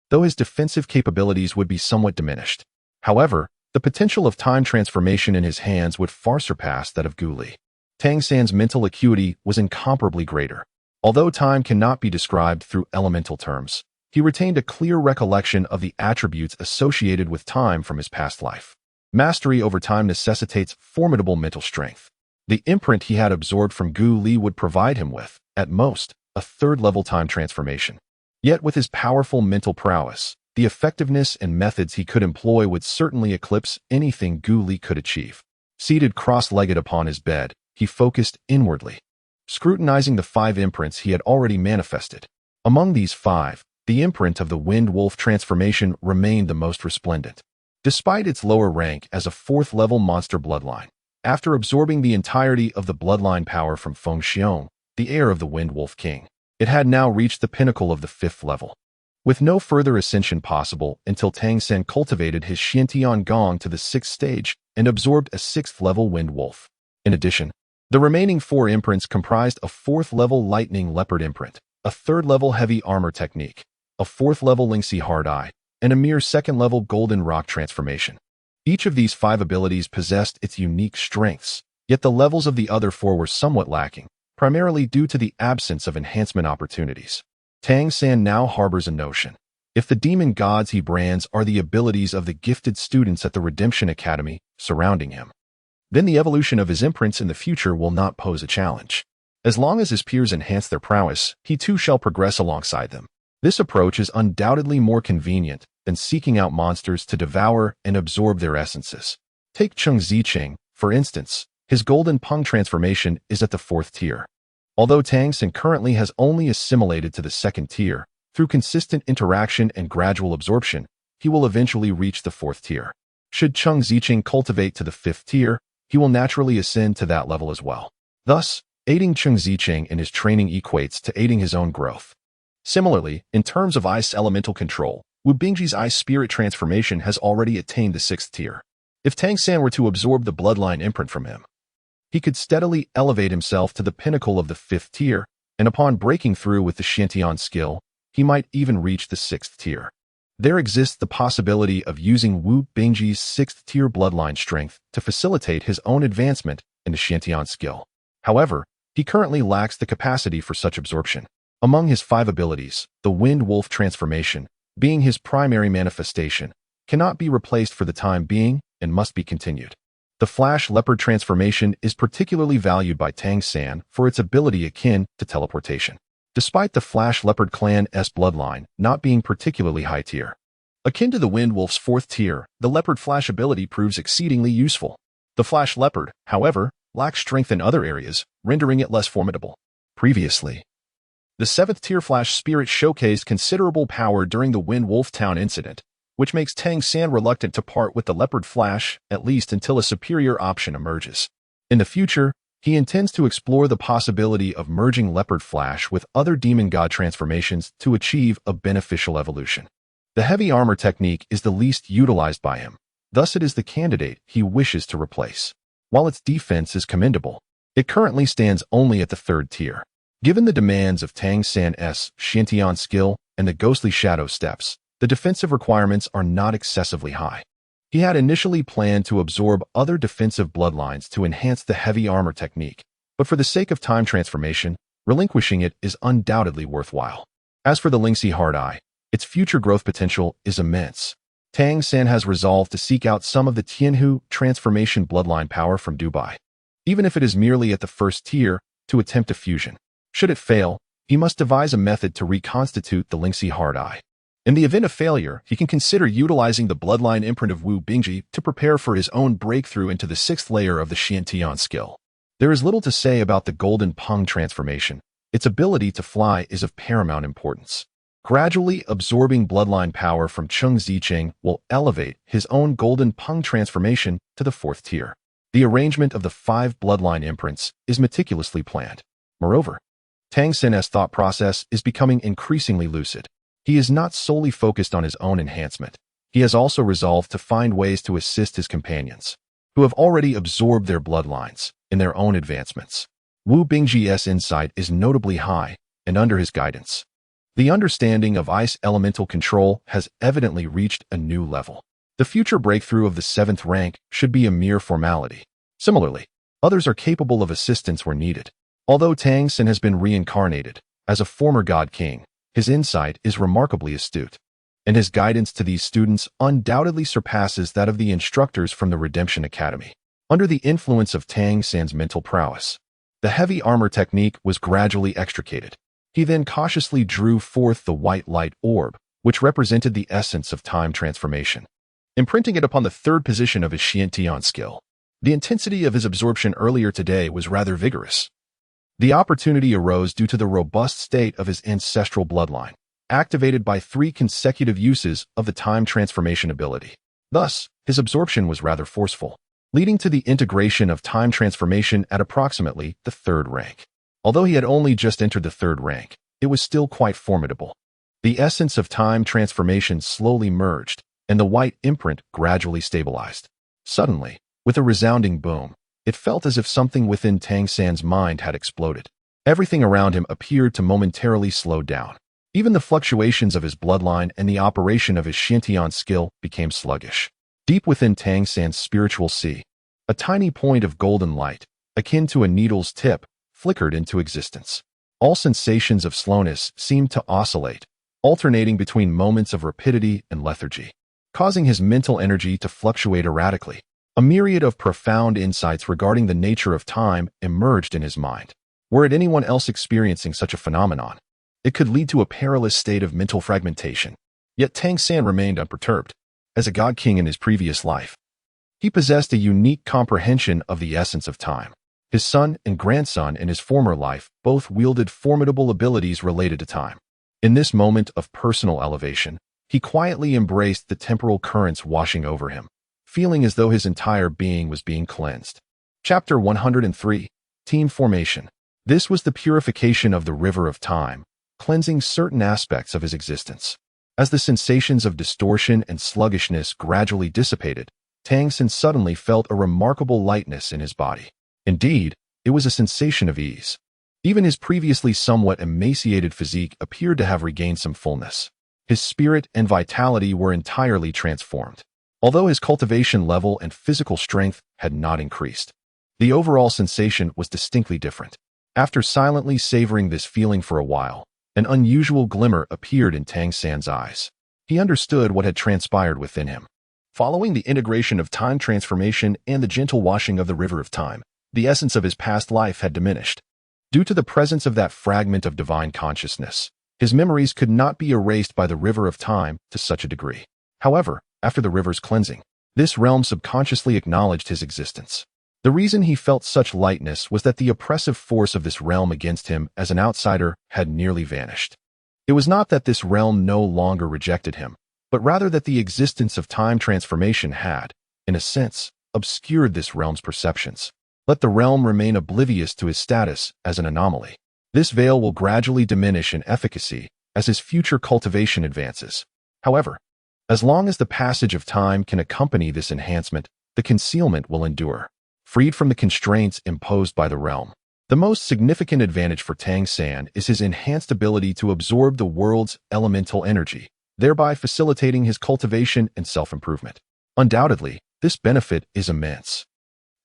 though his defensive capabilities would be somewhat diminished. However, the potential of time transformation in his hands would far surpass that of Gu Li. Tang San's mental acuity was incomparably greater. Although time cannot be described through elemental terms, he retained a clear recollection of the attributes associated with time from his past life. Mastery over time necessitates formidable mental strength. The imprint he had absorbed from Gu Li would provide him with, at most, a 3rd-level time transformation. Yet with his powerful mental prowess, the effectiveness and methods he could employ would certainly eclipse anything Gu Li could achieve. Seated cross-legged upon his bed, he focused inwardly, scrutinizing the 5 imprints he had already manifested. Among these 5, the imprint of the Wind Wolf transformation remained the most resplendent. Despite its lower rank as a 4th-level monster bloodline, after absorbing the entirety of the bloodline power from Feng Xiong, the heir of the Wind Wolf King, it had now reached the pinnacle of the 5th level. With no further ascension possible until Tang San cultivated his Xiantian Gong to the 6th stage and absorbed a 6th-level Wind Wolf. In addition, the remaining 4 imprints comprised a 4th-level Lightning Leopard imprint, a 3rd-level Heavy Armor technique, a 4th-level Lingxi Hard Eye, and a mere 2nd-level Golden Rock transformation. Each of these 5 abilities possessed its unique strengths, yet the levels of the other 4 were somewhat lacking, primarily due to the absence of enhancement opportunities. Tang San now harbors a notion. If the demon gods he brands are the abilities of the gifted students at the Redemption Academy surrounding him, then the evolution of his imprints in the future will not pose a challenge. As long as his peers enhance their prowess, he too shall progress alongside them. This approach is undoubtedly more convenient than seeking out monsters to devour and absorb their essences. Take Cheng Zicheng, for instance. His Golden Peng transformation is at the 4th tier. Although Tang San currently has only assimilated to the 2nd tier, through consistent interaction and gradual absorption, he will eventually reach the 4th tier. Should Cheng Zicheng cultivate to the 5th tier, he will naturally ascend to that level as well. Thus, aiding Cheng Zicheng in his training equates to aiding his own growth. Similarly, in terms of ice elemental control, Wu Bingji's ice spirit transformation has already attained the 6th tier. If Tang San were to absorb the bloodline imprint from him, he could steadily elevate himself to the pinnacle of the 5th tier, and upon breaking through with the Xiantian skill, he might even reach the 6th tier. There exists the possibility of using Wu Bingji's 6th tier bloodline strength to facilitate his own advancement in the Xiantian skill. However, he currently lacks the capacity for such absorption. Among his 5 abilities, the Wind Wolf transformation, being his primary manifestation, cannot be replaced for the time being and must be continued. The Flash Leopard transformation is particularly valued by Tang San for its ability akin to teleportation, despite the Flash Leopard clan's bloodline not being particularly high tier. Akin to the Wind Wolf's 4th tier, the Leopard Flash ability proves exceedingly useful. The Flash Leopard, however, lacks strength in other areas, rendering it less formidable. Previously, the 7th tier Flash Spirit showcased considerable power during the Wind Wolf Town incident, which makes Tang San reluctant to part with the Leopard Flash, at least until a superior option emerges. In the future, he intends to explore the possibility of merging Leopard Flash with other demon god transformations to achieve a beneficial evolution. The heavy armor technique is the least utilized by him, thus it is the candidate he wishes to replace. While its defense is commendable, it currently stands only at the 3rd tier. Given the demands of Tang San's Xiantian skill and the ghostly shadow steps, the defensive requirements are not excessively high. He had initially planned to absorb other defensive bloodlines to enhance the heavy armor technique, but for the sake of time transformation, relinquishing it is undoubtedly worthwhile. As for the Lingxi Hard Eye, its future growth potential is immense. Tang San has resolved to seek out some of the Tianhu transformation bloodline power from Dubai, even if it is merely at the first tier, to attempt a fusion. Should it fail, he must devise a method to reconstitute the Lingxi Hard Eye. In the event of failure, he can consider utilizing the bloodline imprint of Wu Bingji to prepare for his own breakthrough into the sixth layer of the Xiantian skill. There is little to say about the Golden Peng transformation. Its ability to fly is of paramount importance. Gradually absorbing bloodline power from Cheng Zicheng will elevate his own Golden Peng transformation to the fourth tier. The arrangement of the 5 bloodline imprints is meticulously planned. Moreover, Tang Sen's thought process is becoming increasingly lucid. He is not solely focused on his own enhancement. He has also resolved to find ways to assist his companions, who have already absorbed their bloodlines, in their own advancements. Wu Bingji's insight is notably high, and under his guidance, the understanding of ice elemental control has evidently reached a new level. The future breakthrough of the 7th rank should be a mere formality. Similarly, others are capable of assistance where needed. Although Tang Sen has been reincarnated as a former God King, his insight is remarkably astute, and his guidance to these students undoubtedly surpasses that of the instructors from the Redemption Academy. Under the influence of Tang Sen's mental prowess, the heavy armor technique was gradually extricated. He then cautiously drew forth the white light orb, which represented the essence of time transformation, imprinting it upon the 3rd position of his Xiantian skill. The intensity of his absorption earlier today was rather vigorous. The opportunity arose due to the robust state of his ancestral bloodline, activated by 3 consecutive uses of the time transformation ability. Thus, his absorption was rather forceful, leading to the integration of time transformation at approximately the 3rd rank. Although he had only just entered the 3rd rank, it was still quite formidable. The essence of time transformation slowly merged, and the white imprint gradually stabilized. Suddenly, with a resounding boom, it felt as if something within Tang San's mind had exploded. Everything around him appeared to momentarily slow down. Even the fluctuations of his bloodline and the operation of his Xiantian skill became sluggish. Deep within Tang San's spiritual sea, a tiny point of golden light, akin to a needle's tip, flickered into existence. All sensations of slowness seemed to oscillate, alternating between moments of rapidity and lethargy, causing his mental energy to fluctuate erratically. A myriad of profound insights regarding the nature of time emerged in his mind. Were it anyone else experiencing such a phenomenon, it could lead to a perilous state of mental fragmentation. Yet Tang San remained unperturbed. As a God King in his previous life, he possessed a unique comprehension of the essence of time. His son and grandson in his former life both wielded formidable abilities related to time. In this moment of personal elevation, he quietly embraced the temporal currents washing over him, feeling as though his entire being was being cleansed. Chapter 103, Team Formation. This was the purification of the river of time, cleansing certain aspects of his existence. As the sensations of distortion and sluggishness gradually dissipated, Tang Sen suddenly felt a remarkable lightness in his body. Indeed, it was a sensation of ease. Even his previously somewhat emaciated physique appeared to have regained some fullness. His spirit and vitality were entirely transformed, although his cultivation level and physical strength had not increased. The overall sensation was distinctly different. After silently savoring this feeling for a while, an unusual glimmer appeared in Tang San's eyes. He understood what had transpired within him. Following the integration of time transformation and the gentle washing of the river of time, the essence of his past life had diminished. Due to the presence of that fragment of divine consciousness, his memories could not be erased by the river of time to such a degree. However, after the river's cleansing, this realm subconsciously acknowledged his existence. The reason he felt such lightness was that the oppressive force of this realm against him as an outsider had nearly vanished. It was not that this realm no longer rejected him, but rather that the existence of time transformation had, in a sense, obscured this realm's perceptions. Let the realm remain oblivious to his status as an anomaly. This veil will gradually diminish in efficacy as his future cultivation advances. However, as long as the passage of time can accompany this enhancement, the concealment will endure. Freed from the constraints imposed by the realm, the most significant advantage for Tang San is his enhanced ability to absorb the world's elemental energy, thereby facilitating his cultivation and self-improvement. Undoubtedly, this benefit is immense.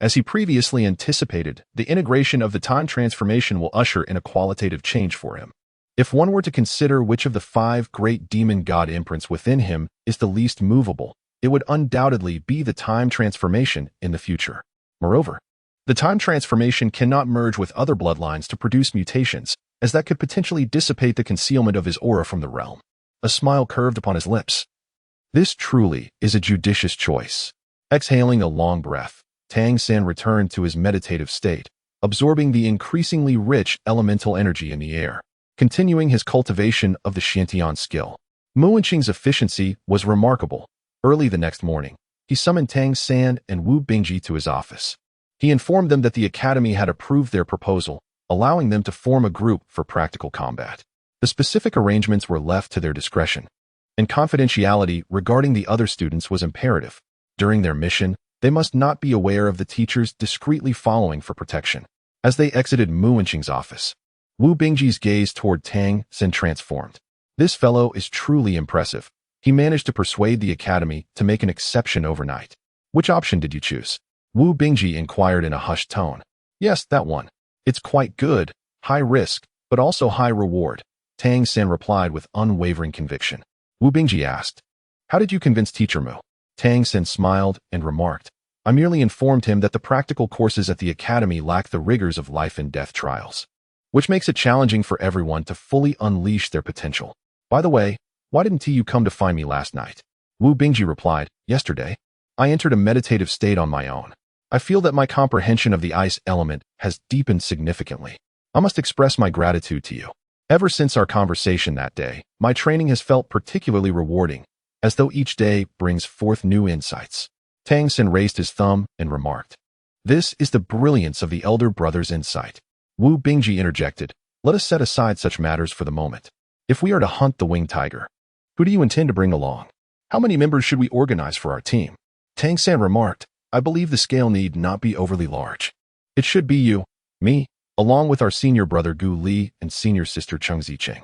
As he previously anticipated, the integration of the time transformation will usher in a qualitative change for him. If one were to consider which of the 5 great demon god imprints within him is the least movable, it would undoubtedly be the time transformation in the future. Moreover, the time transformation cannot merge with other bloodlines to produce mutations, as that could potentially dissipate the concealment of his aura from the realm. A smile curved upon his lips. This truly is a judicious choice. Exhaling a long breath, Tang San returned to his meditative state, absorbing the increasingly rich elemental energy in the air, continuing his cultivation of the Xiantian skill. Mu Wenqing's efficiency was remarkable. Early the next morning, he summoned Tang San and Wu Bingji to his office. He informed them that the academy had approved their proposal, allowing them to form a group for practical combat. The specific arrangements were left to their discretion, and confidentiality regarding the other students was imperative. During their mission, they must not be aware of the teachers discreetly following for protection. As they exited Mu Wenqing's office, Wu Bingji's gaze toward Tang San transformed. This fellow is truly impressive. He managed to persuade the academy to make an exception overnight. Which option did you choose? Wu Bingji inquired in a hushed tone. Yes, that one. It's quite good, high risk, but also high reward, Tang San replied with unwavering conviction. Wu Bingji asked, how did you convince Teacher Mu? Tang San smiled and remarked, I merely informed him that the practical courses at the academy lack the rigors of life and death trials, which makes it challenging for everyone to fully unleash their potential. By the way, why didn't you come to find me last night? Wu Bingji replied, yesterday, I entered a meditative state on my own. I feel that my comprehension of the ice element has deepened significantly. I must express my gratitude to you. Ever since our conversation that day, my training has felt particularly rewarding, as though each day brings forth new insights. Tang San raised his thumb and remarked, this is the brilliance of the elder brother's insight. Wu Bingji interjected, let us set aside such matters for the moment. If we are to hunt the winged tiger, who do you intend to bring along? How many members should we organize for our team? Tang San remarked, I believe the scale need not be overly large. It should be you, me, along with our senior brother Gu Li and senior sister Cheng Zicheng.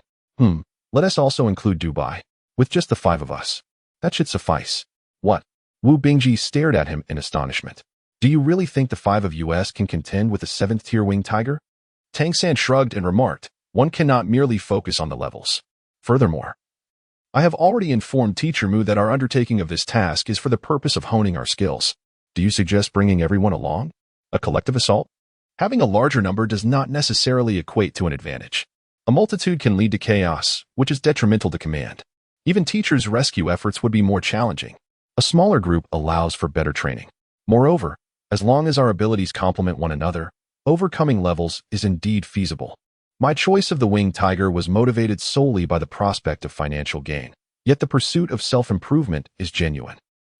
Let us also include Dubai. With just the 5 of us, that should suffice. What? Wu Bingji stared at him in astonishment. Do you really think the 5 of us can contend with a 7th-tier winged tiger? Tang San shrugged and remarked, one cannot merely focus on the levels. Furthermore, I have already informed Teacher Mu that our undertaking of this task is for the purpose of honing our skills. Do you suggest bringing everyone along? A collective assault? Having a larger number does not necessarily equate to an advantage. A multitude can lead to chaos, which is detrimental to command. Even teachers' rescue efforts would be more challenging. A smaller group allows for better training. Moreover, as long as our abilities complement one another, overcoming levels is indeed feasible. My choice of the winged tiger was motivated solely by the prospect of financial gain. Yet the pursuit of self-improvement is genuine.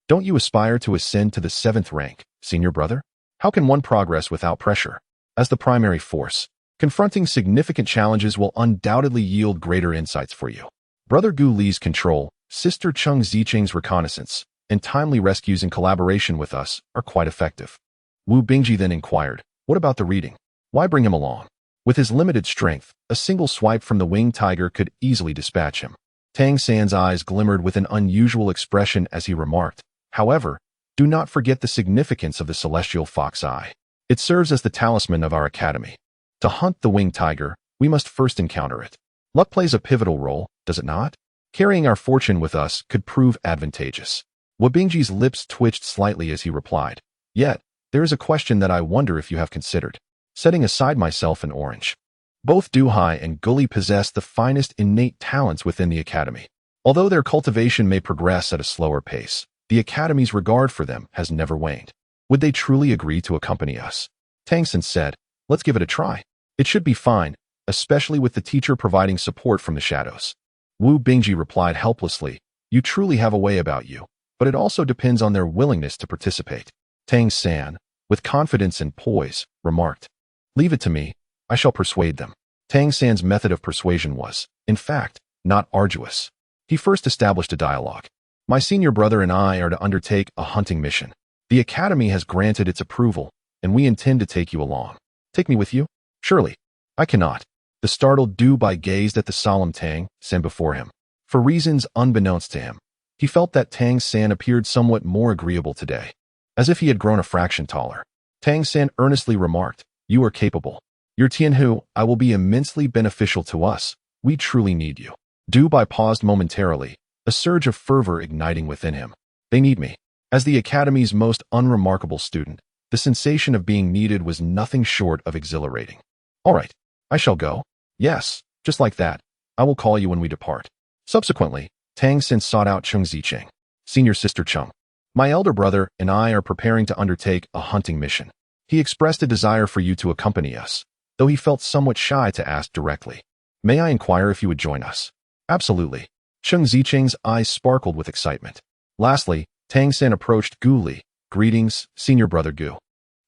Don't you aspire to ascend to the 7th rank, senior brother? How can one progress without pressure? As the primary force, confronting significant challenges will undoubtedly yield greater insights for you. Brother Gu Li's control, Sister Cheng Zicheng's reconnaissance, and timely rescues in collaboration with us are quite effective. Wu Bingji then inquired, what about the reading? Why bring him along? With his limited strength, a single swipe from the winged tiger could easily dispatch him. Tang San's eyes glimmered with an unusual expression as he remarked, however, do not forget the significance of the celestial fox eye. It serves as the talisman of our academy. To hunt the winged tiger, we must first encounter it. Luck plays a pivotal role, does it not? Carrying our fortune with us could prove advantageous. Wu Bingji's lips twitched slightly as he replied, yet, there is a question that I wonder if you have considered. Setting aside myself and Orange. Both Duhai and Gully possess the finest innate talents within the academy. Although their cultivation may progress at a slower pace, the academy's regard for them has never waned. Would they truly agree to accompany us? Tang San said, let's give it a try. It should be fine, especially with the teacher providing support from the shadows. Wu Bingji replied helplessly, you truly have a way about you, but it also depends on their willingness to participate. Tang San, with confidence and poise, remarked, leave it to me, I shall persuade them. Tang San's method of persuasion was, in fact, not arduous. He first established a dialogue. My senior brother and I are to undertake a hunting mission. The academy has granted its approval, and we intend to take you along. Take me with you? Surely. I cannot. The startled Dubai gazed at the solemn Tang San before him. For reasons unbeknownst to him, he felt that Tang San appeared somewhat more agreeable today, as if he had grown a fraction taller. Tang San earnestly remarked, "You are capable. Your Tianhu, I will be immensely beneficial to us. We truly need you." Du Bai paused momentarily, a surge of fervor igniting within him. They need me. As the Academy's most unremarkable student, the sensation of being needed was nothing short of exhilarating. All right, I shall go. Yes, just like that. I will call you when we depart. Subsequently, Tang Sin sought out Chung Zicheng. Senior Sister Chung. My elder brother and I are preparing to undertake a hunting mission. He expressed a desire for you to accompany us, though he felt somewhat shy to ask directly. May I inquire if you would join us? Absolutely. Chung Zicheng's eyes sparkled with excitement. Lastly, Tang Sin approached Gu Li. Greetings, Senior Brother Gu.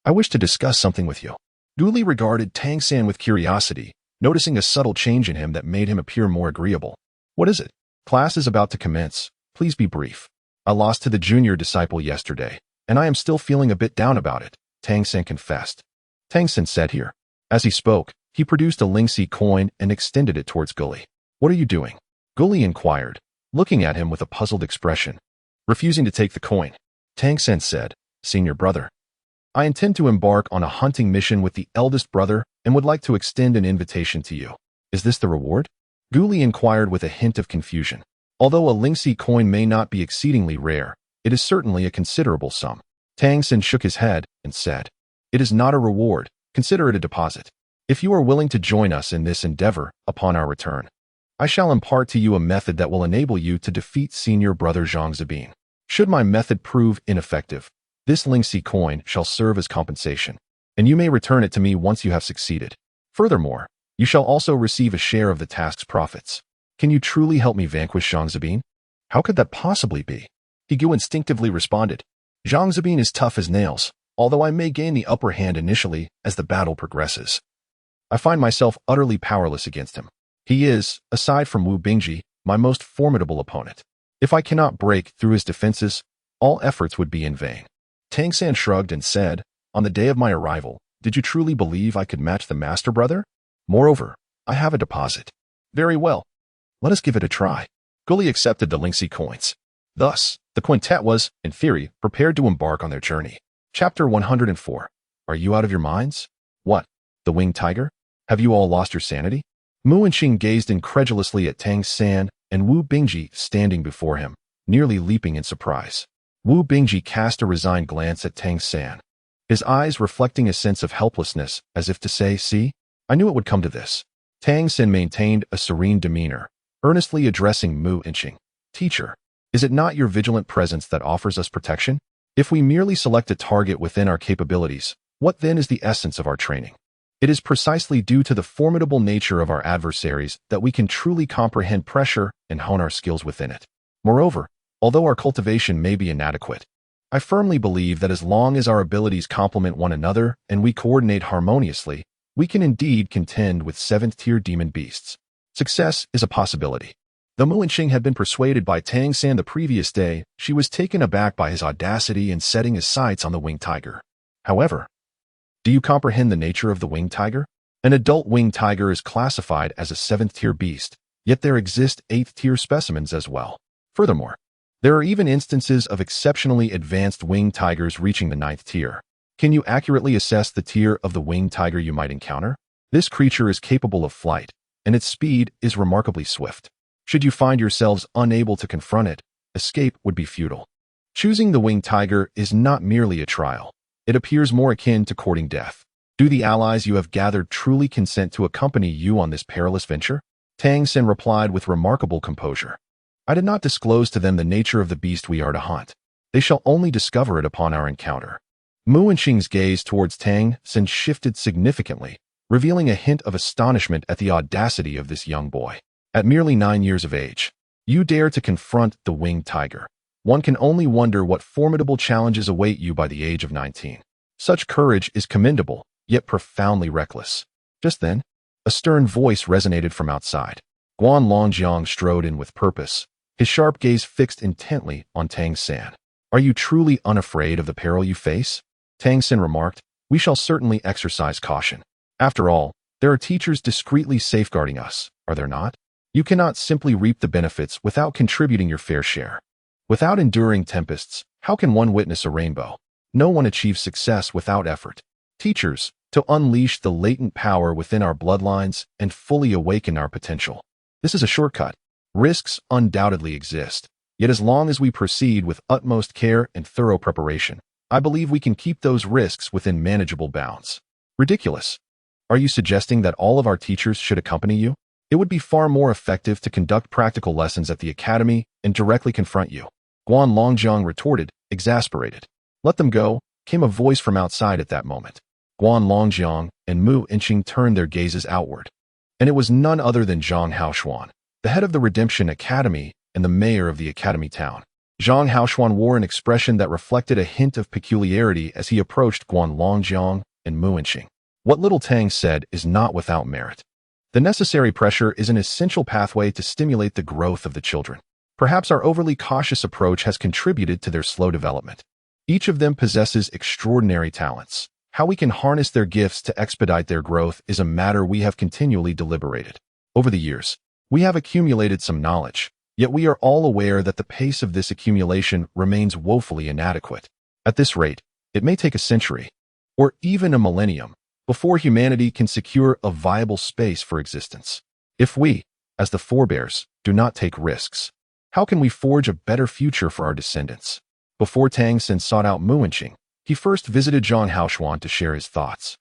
I wish to discuss something with you. Gu Li regarded Tang San with curiosity, noticing a subtle change in him that made him appear more agreeable. What is it? Class is about to commence. Please be brief. I lost to the junior disciple yesterday, and I am still feeling a bit down about it, Tang San confessed. Tang San said here. As he spoke, he produced a Lingxi coin and extended it towards Gu Li. What are you doing? Gu Li inquired, looking at him with a puzzled expression. Refusing to take the coin, Tang San said, Senior Brother, I intend to embark on a hunting mission with the eldest brother and would like to extend an invitation to you. Is this the reward? Gu Li inquired with a hint of confusion. Although a Lingxi coin may not be exceedingly rare, it is certainly a considerable sum. Tang San shook his head and said, It is not a reward, consider it a deposit. If you are willing to join us in this endeavor upon our return, I shall impart to you a method that will enable you to defeat Senior Brother Zhang Zibin. Should my method prove ineffective, this Lingxi coin shall serve as compensation, and you may return it to me once you have succeeded. Furthermore, you shall also receive a share of the task's profits. Can you truly help me vanquish Zhang Zibin? How could that possibly be? Higu instinctively responded. Zhang Zibin is tough as nails, although I may gain the upper hand initially as the battle progresses. I find myself utterly powerless against him. He is, aside from Wu Bingji, my most formidable opponent. If I cannot break through his defenses, all efforts would be in vain. Tang San shrugged and said, On the day of my arrival, did you truly believe I could match the Master Brother? Moreover, I have a deposit. Very well. Let us give it a try. Gu Li accepted the Lingxi coins. Thus, the quintet was, in theory, prepared to embark on their journey. Chapter 104. Are you out of your minds? What? The winged tiger? Have you all lost your sanity? Mu and Xing gazed incredulously at Tang San and Wu Bingji standing before him, nearly leaping in surprise. Wu Bingji cast a resigned glance at Tang San, his eyes reflecting a sense of helplessness as if to say, See, I knew it would come to this. Tang San maintained a serene demeanor, earnestly addressing Mu and Xing. Teacher, is it not your vigilant presence that offers us protection? If we merely select a target within our capabilities, what then is the essence of our training? It is precisely due to the formidable nature of our adversaries that we can truly comprehend pressure and hone our skills within it. Moreover, although our cultivation may be inadequate, I firmly believe that as long as our abilities complement one another and we coordinate harmoniously, we can indeed contend with 7th-tier demon beasts. Success is a possibility. Though Mu and Xing had been persuaded by Tang San the previous day, she was taken aback by his audacity in setting his sights on the winged tiger. However, do you comprehend the nature of the winged tiger? An adult winged tiger is classified as a 7th-tier beast, yet there exist 8th-tier specimens as well. Furthermore, there are even instances of exceptionally advanced winged tigers reaching the 9th tier. Can you accurately assess the tier of the winged tiger you might encounter? This creature is capable of flight, and its speed is remarkably swift. Should you find yourselves unable to confront it, escape would be futile. Choosing the winged tiger is not merely a trial. It appears more akin to courting death. Do the allies you have gathered truly consent to accompany you on this perilous venture? Tang San replied with remarkable composure. I did not disclose to them the nature of the beast we are to hunt. They shall only discover it upon our encounter. Mu and Xing's gaze towards Tang San shifted significantly, revealing a hint of astonishment at the audacity of this young boy. At merely 9 years of age, you dare to confront the winged tiger. One can only wonder what formidable challenges await you by the age of 19. Such courage is commendable, yet profoundly reckless. Just then, a stern voice resonated from outside. Guan Longjiang strode in with purpose, his sharp gaze fixed intently on Tang San. Are you truly unafraid of the peril you face? Tang San remarked, We shall certainly exercise caution. After all, there are teachers discreetly safeguarding us, are there not? You cannot simply reap the benefits without contributing your fair share. Without enduring tempests, how can one witness a rainbow? No one achieves success without effort. Teachers, to unleash the latent power within our bloodlines and fully awaken our potential. This is a shortcut. Risks undoubtedly exist, yet as long as we proceed with utmost care and thorough preparation, I believe we can keep those risks within manageable bounds. Ridiculous. Are you suggesting that all of our teachers should accompany you? It would be far more effective to conduct practical lessons at the academy and directly confront you. Guan Longjiang retorted, exasperated. Let them go, came a voice from outside at that moment. Guan Longjiang and Mu Inqing turned their gazes outward. And it was none other than Zhang Haoshuan, the head of the Redemption Academy and the mayor of the academy town. Zhang Haoshuan wore an expression that reflected a hint of peculiarity as he approached Guan Longjiang and Mu Inqing. What little Tang said is not without merit. The necessary pressure is an essential pathway to stimulate the growth of the children. Perhaps our overly cautious approach has contributed to their slow development. Each of them possesses extraordinary talents. How we can harness their gifts to expedite their growth is a matter we have continually deliberated. Over the years, we have accumulated some knowledge, yet we are all aware that the pace of this accumulation remains woefully inadequate. At this rate, it may take a century, or even a millennium, before humanity can secure a viable space for existence. If we, as the forebears, do not take risks, how can we forge a better future for our descendants? Before Tang Sen sought out Mu Inqing, he first visited Zhang Haoshuan to share his thoughts.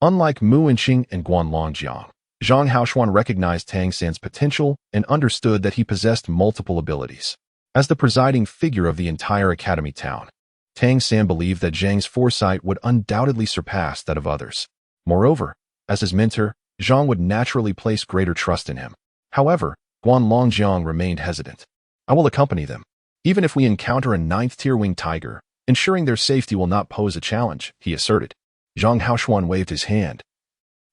Unlike Mu Inqing and Guan Longjiang, Zhang Haoshuan recognized Tang San's potential and understood that he possessed multiple abilities. As the presiding figure of the entire academy town, Tang San believed that Zhang's foresight would undoubtedly surpass that of others. Moreover, as his mentor, Zhang would naturally place greater trust in him. However, Guan Longjiang remained hesitant. I will accompany them. Even if we encounter a 9th-tier winged tiger, ensuring their safety will not pose a challenge, he asserted. Zhang Haoshuan waved his hand,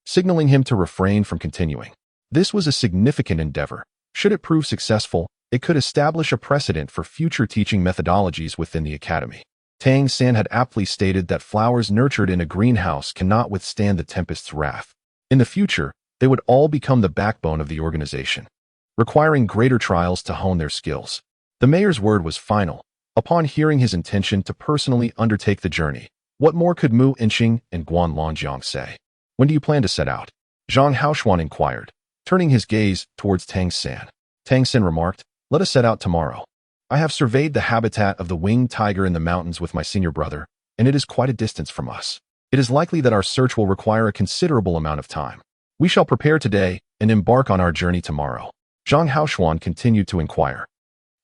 signaling him to refrain from continuing. This was a significant endeavor. Should it prove successful, it could establish a precedent for future teaching methodologies within the academy. Tang San had aptly stated that flowers nurtured in a greenhouse cannot withstand the tempest's wrath. In the future, they would all become the backbone of the organization, requiring greater trials to hone their skills. The mayor's word was final. Upon hearing his intention to personally undertake the journey, what more could Mu Inqing and Guan Longjiang say? When do you plan to set out? Zhang Haoshuan inquired, turning his gaze towards Tang San. Tang San remarked, let us set out tomorrow. I have surveyed the habitat of the winged tiger in the mountains with my senior brother, and it is quite a distance from us. It is likely that our search will require a considerable amount of time. We shall prepare today and embark on our journey tomorrow. Zhang Haoshuan continued to inquire.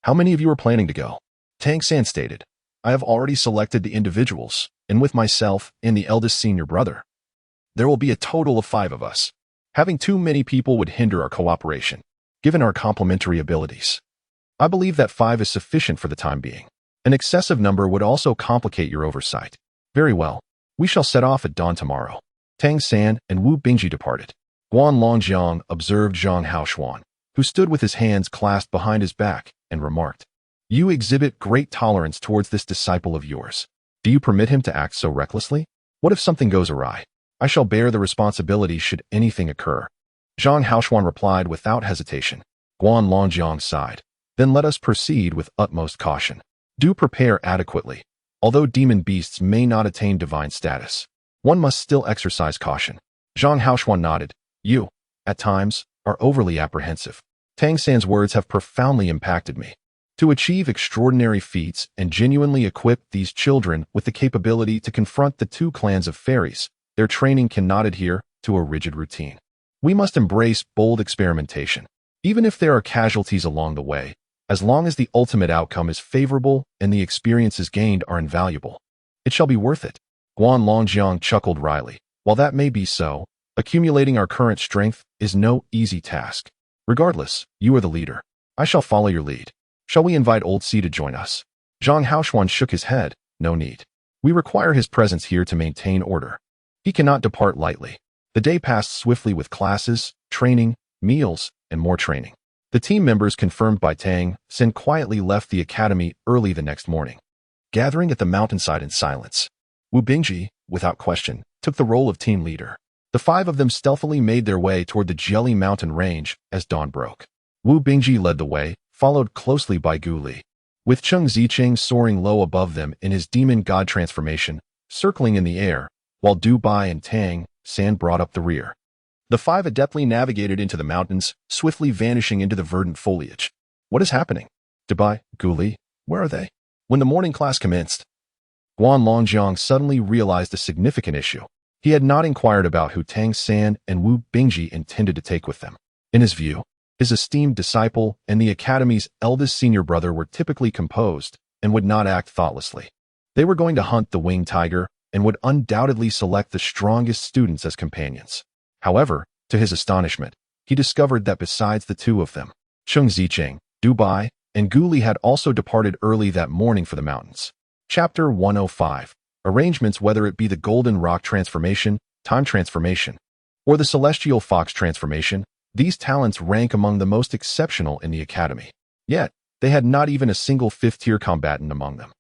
How many of you are planning to go? Tang San stated, I have already selected the individuals, and with myself and the eldest senior brother, there will be a total of 5 of us. Having too many people would hinder our cooperation, given our complementary abilities. I believe that 5 is sufficient for the time being. An excessive number would also complicate your oversight. Very well. We shall set off at dawn tomorrow. Tang San and Wu Bingji departed. Guan Longjiang observed Zhang Haoshuan, who stood with his hands clasped behind his back, and remarked, You exhibit great tolerance towards this disciple of yours. Do you permit him to act so recklessly? What if something goes awry? I shall bear the responsibility should anything occur. Zhang Haoshuan replied without hesitation. Guan Longjiang sighed. Then let us proceed with utmost caution. Do prepare adequately. Although demon beasts may not attain divine status, one must still exercise caution. Zhang Haoshuan nodded. You, at times, are overly apprehensive. Tang San's words have profoundly impacted me. To achieve extraordinary feats and genuinely equip these children with the capability to confront the 2 clans of fairies, their training cannot adhere to a rigid routine. We must embrace bold experimentation, even if there are casualties along the way. As long as the ultimate outcome is favorable and the experiences gained are invaluable, it shall be worth it. Guan Longjiang chuckled wryly. While that may be so, accumulating our current strength is no easy task. Regardless, you are the leader. I shall follow your lead. Shall we invite Old C to join us? Zhang Haoshuan shook his head. No need. We require his presence here to maintain order. He cannot depart lightly. The day passed swiftly with classes, training, meals, and more training. The team members confirmed by Tang Sen quietly left the academy early the next morning, gathering at the mountainside in silence. Wu Bingji, without question, took the role of team leader. The 5 of them stealthily made their way toward the Jelly Mountain range as dawn broke. Wu Bingji led the way, followed closely by Gu Li, with Cheng Zicheng soaring low above them in his demon god transformation, circling in the air, while Du Bai and Tang San brought up the rear. The five adeptly navigated into the mountains, swiftly vanishing into the verdant foliage. What is happening? Du Bai, Gu Li, where are they? When the morning class commenced, Guan Longjiang suddenly realized a significant issue. He had not inquired about who Tang San and Wu Bingji intended to take with them. In his view, his esteemed disciple and the academy's eldest senior brother were typically composed and would not act thoughtlessly. They were going to hunt the winged tiger and would undoubtedly select the strongest students as companions. However, to his astonishment, he discovered that besides the two of them, Cheng Zicheng, Du Bai, and Gu Li had also departed early that morning for the mountains. Chapter 105. Arrangements, whether it be the Golden Rock transformation, time transformation, or the Celestial Fox transformation, these talents rank among the most exceptional in the academy. Yet, they had not even a single fifth-tier combatant among them.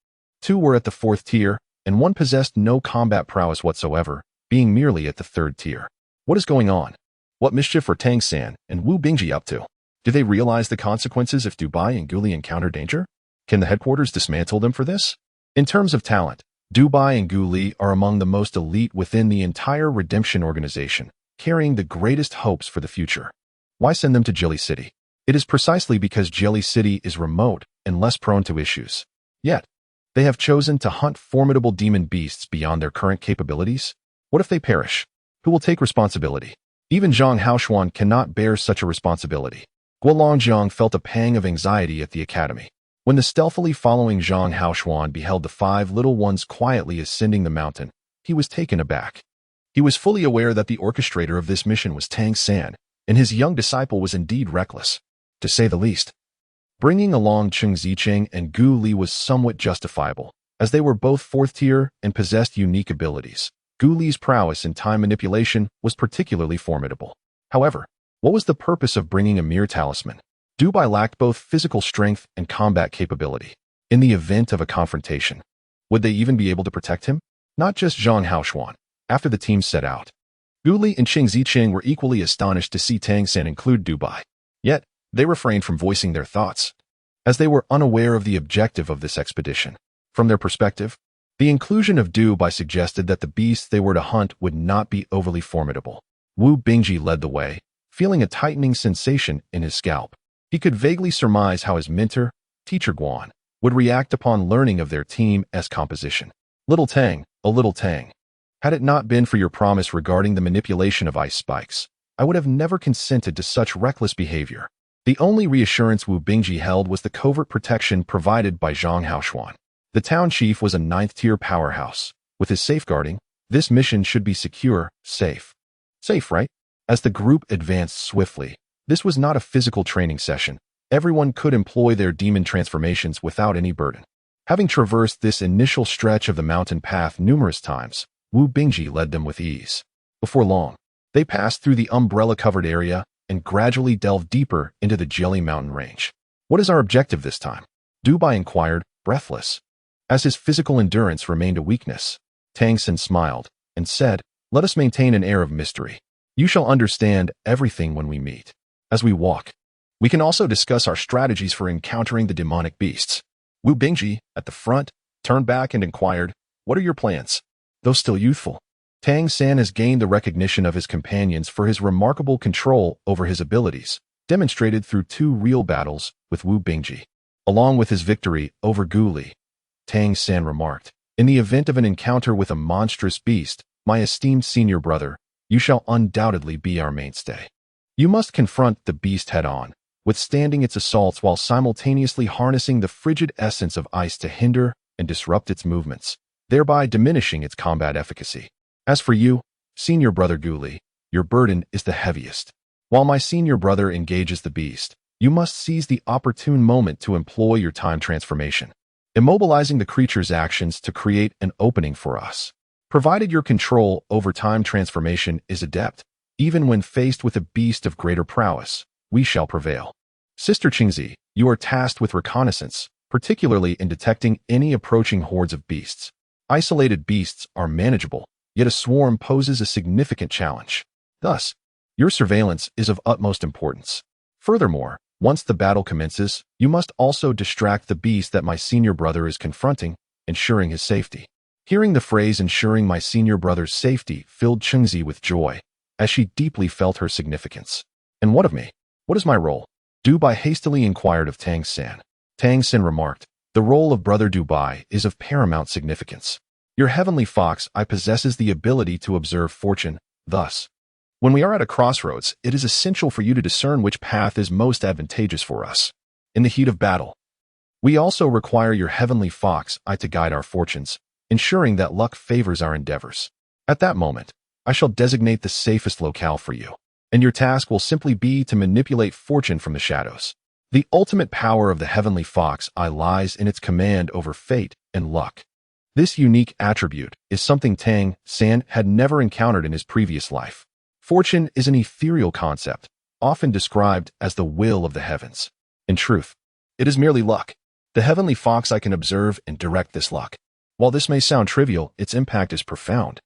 Two were at the fourth tier, and one possessed no combat prowess whatsoever, being merely at the third tier. What is going on? What mischief are Tang San and Wu Bingji up to? Do they realize the consequences if Du Bai and Gu Li encounter danger? Can the headquarters dismantle them for this? In terms of talent, Du Bai and Gu Li are among the most elite within the entire Redemption organization, carrying the greatest hopes for the future. Why send them to Jelly City? It is precisely because Jelly City is remote and less prone to issues. Yet, they have chosen to hunt formidable demon beasts beyond their current capabilities. What if they perish? Who will take responsibility? Even Zhang Haoshuan cannot bear such a responsibility. Guolongjiang felt a pang of anxiety at the academy. When the stealthily following Zhang Haoshuan beheld the five little ones quietly ascending the mountain, he was taken aback. He was fully aware that the orchestrator of this mission was Tang San, and his young disciple was indeed reckless, to say the least. Bringing along Cheng Zicheng and Gu Li was somewhat justifiable, as they were both fourth tier and possessed unique abilities. Gu Li's prowess in time manipulation was particularly formidable. However, what was the purpose of bringing a mere talisman? Du Bai lacked both physical strength and combat capability. In the event of a confrontation, would they even be able to protect him? Not just Zhang Haoshuan. After the team set out, Gu Li and Cheng Zicheng were equally astonished to see Tang San include Du Bai. Yet, they refrained from voicing their thoughts, as they were unaware of the objective of this expedition. From their perspective, the inclusion of Du Bai suggested that the beasts they were to hunt would not be overly formidable. Wu Bingji led the way, feeling a tightening sensation in his scalp. He could vaguely surmise how his mentor, Teacher Guan, would react upon learning of their team's composition. Little Tang, oh little Tang, had it not been for your promise regarding the manipulation of ice spikes, I would have never consented to such reckless behavior. The only reassurance Wu Bingji held was the covert protection provided by Zhang Haoshuan. The town chief was a ninth-tier powerhouse. With his safeguarding, this mission should be secure, safe. Safe, right? As the group advanced swiftly, this was not a physical training session. Everyone could employ their demon transformations without any burden. Having traversed this initial stretch of the mountain path numerous times, Wu Bingji led them with ease. Before long, they passed through the umbrella-covered area and gradually delved deeper into the Jelly Mountain range. What is our objective this time? Du Bai inquired, breathless. As his physical endurance remained a weakness, Tang San smiled and said, "Let us maintain an air of mystery. You shall understand everything when we meet. As we walk, we can also discuss our strategies for encountering the demonic beasts." Wu Bingji, at the front, turned back and inquired, "What are your plans?" Though still youthful, Tang San has gained the recognition of his companions for his remarkable control over his abilities, demonstrated through 2 real battles with Wu Bingji. Along with his victory over Gu Li, Tang San remarked, "In the event of an encounter with a monstrous beast, my esteemed senior brother, you shall undoubtedly be our mainstay. You must confront the beast head-on, withstanding its assaults while simultaneously harnessing the frigid essence of ice to hinder and disrupt its movements, thereby diminishing its combat efficacy. As for you, senior brother Gu Li, your burden is the heaviest. While my senior brother engages the beast, you must seize the opportune moment to employ your time transformation, immobilizing the creature's actions to create an opening for us. Provided your control over time transformation is adept, even when faced with a beast of greater prowess, we shall prevail. Sister Qingzi, you are tasked with reconnaissance, particularly in detecting any approaching hordes of beasts. Isolated beasts are manageable, yet a swarm poses a significant challenge. Thus, your surveillance is of utmost importance. Furthermore, Once the battle commences, you must also distract the beast that my senior brother is confronting, ensuring his safety. Hearing the phrase ensuring my senior brother's safety filled Chengzi with joy, as she deeply felt her significance. And what of me? What is my role? Dubai hastily inquired of Tang San. Tang San remarked, the role of Brother Dubai is of paramount significance. Your heavenly fox eye possesses the ability to observe fortune, thus, when we are at a crossroads, it is essential for you to discern which path is most advantageous for us. In the heat of battle, we also require your heavenly fox eye to guide our fortunes, ensuring that luck favors our endeavors. At that moment, I shall designate the safest locale for you, and your task will simply be to manipulate fortune from the shadows. The ultimate power of the heavenly fox eye lies in its command over fate and luck. This unique attribute is something Tang San had never encountered in his previous life. Fortune is an ethereal concept, often described as the will of the heavens. In truth, it is merely luck. The heavenly fox eye can observe and direct this luck. While this may sound trivial, its impact is profound,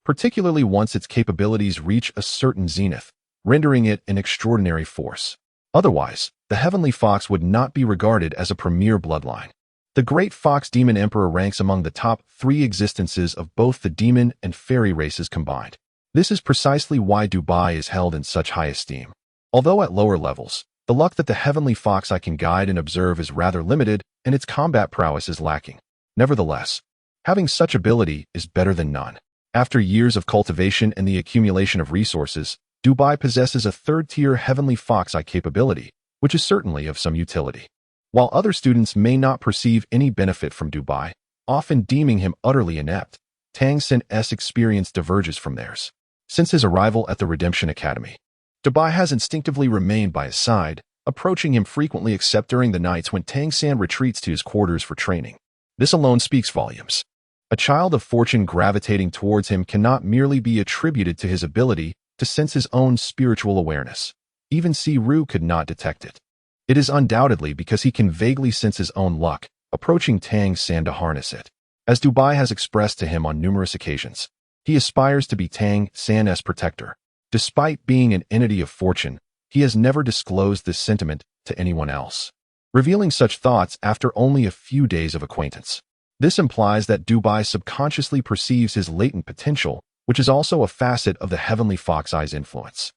particularly once its capabilities reach a certain zenith, rendering it an extraordinary force. Otherwise, the heavenly fox would not be regarded as a premier bloodline. The great fox demon emperor ranks among the top 3 existences of both the demon and fairy races combined. This is precisely why Dubai is held in such high esteem. Although at lower levels, the luck that the heavenly fox eye can guide and observe is rather limited, and its combat prowess is lacking. Nevertheless, having such ability is better than none. After years of cultivation and the accumulation of resources, Dubai possesses a third-tier heavenly fox eye capability, which is certainly of some utility. While other students may not perceive any benefit from Dubai, often deeming him utterly inept, Tang San's experience diverges from theirs. Since his arrival at the Redemption Academy, Dubai has instinctively remained by his side, approaching him frequently except during the nights when Tang San retreats to his quarters for training. This alone speaks volumes. A child of fortune gravitating towards him cannot merely be attributed to his ability to sense his own spiritual awareness. Even Si Ru could not detect it. It is undoubtedly because he can vaguely sense his own luck, approaching Tang San to harness it. As Dubai has expressed to him on numerous occasions, he aspires to be Tang San's protector. Despite being an entity of fortune, he has never disclosed this sentiment to anyone else, revealing such thoughts after only a few days of acquaintance. This implies that Dubai subconsciously perceives his latent potential, which is also a facet of the heavenly fox eye's influence.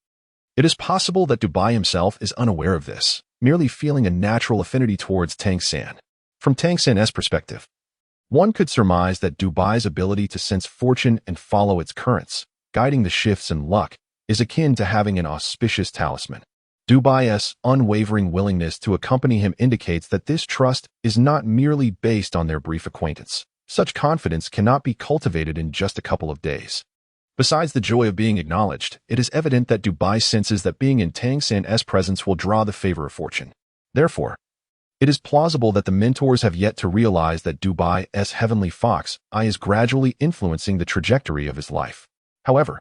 It is possible that Dubai himself is unaware of this, merely feeling a natural affinity towards Tang San. From Tang San's perspective, one could surmise that Dubai's ability to sense fortune and follow its currents, guiding the shifts in luck, is akin to having an auspicious talisman. Dubai's unwavering willingness to accompany him indicates that this trust is not merely based on their brief acquaintance. Such confidence cannot be cultivated in just a couple of days. Besides the joy of being acknowledged, it is evident that Dubai senses that being in Tang San's presence will draw the favor of fortune. Therefore, it is plausible that the mentors have yet to realize that Dubai's heavenly fox eye is gradually influencing the trajectory of his life. However,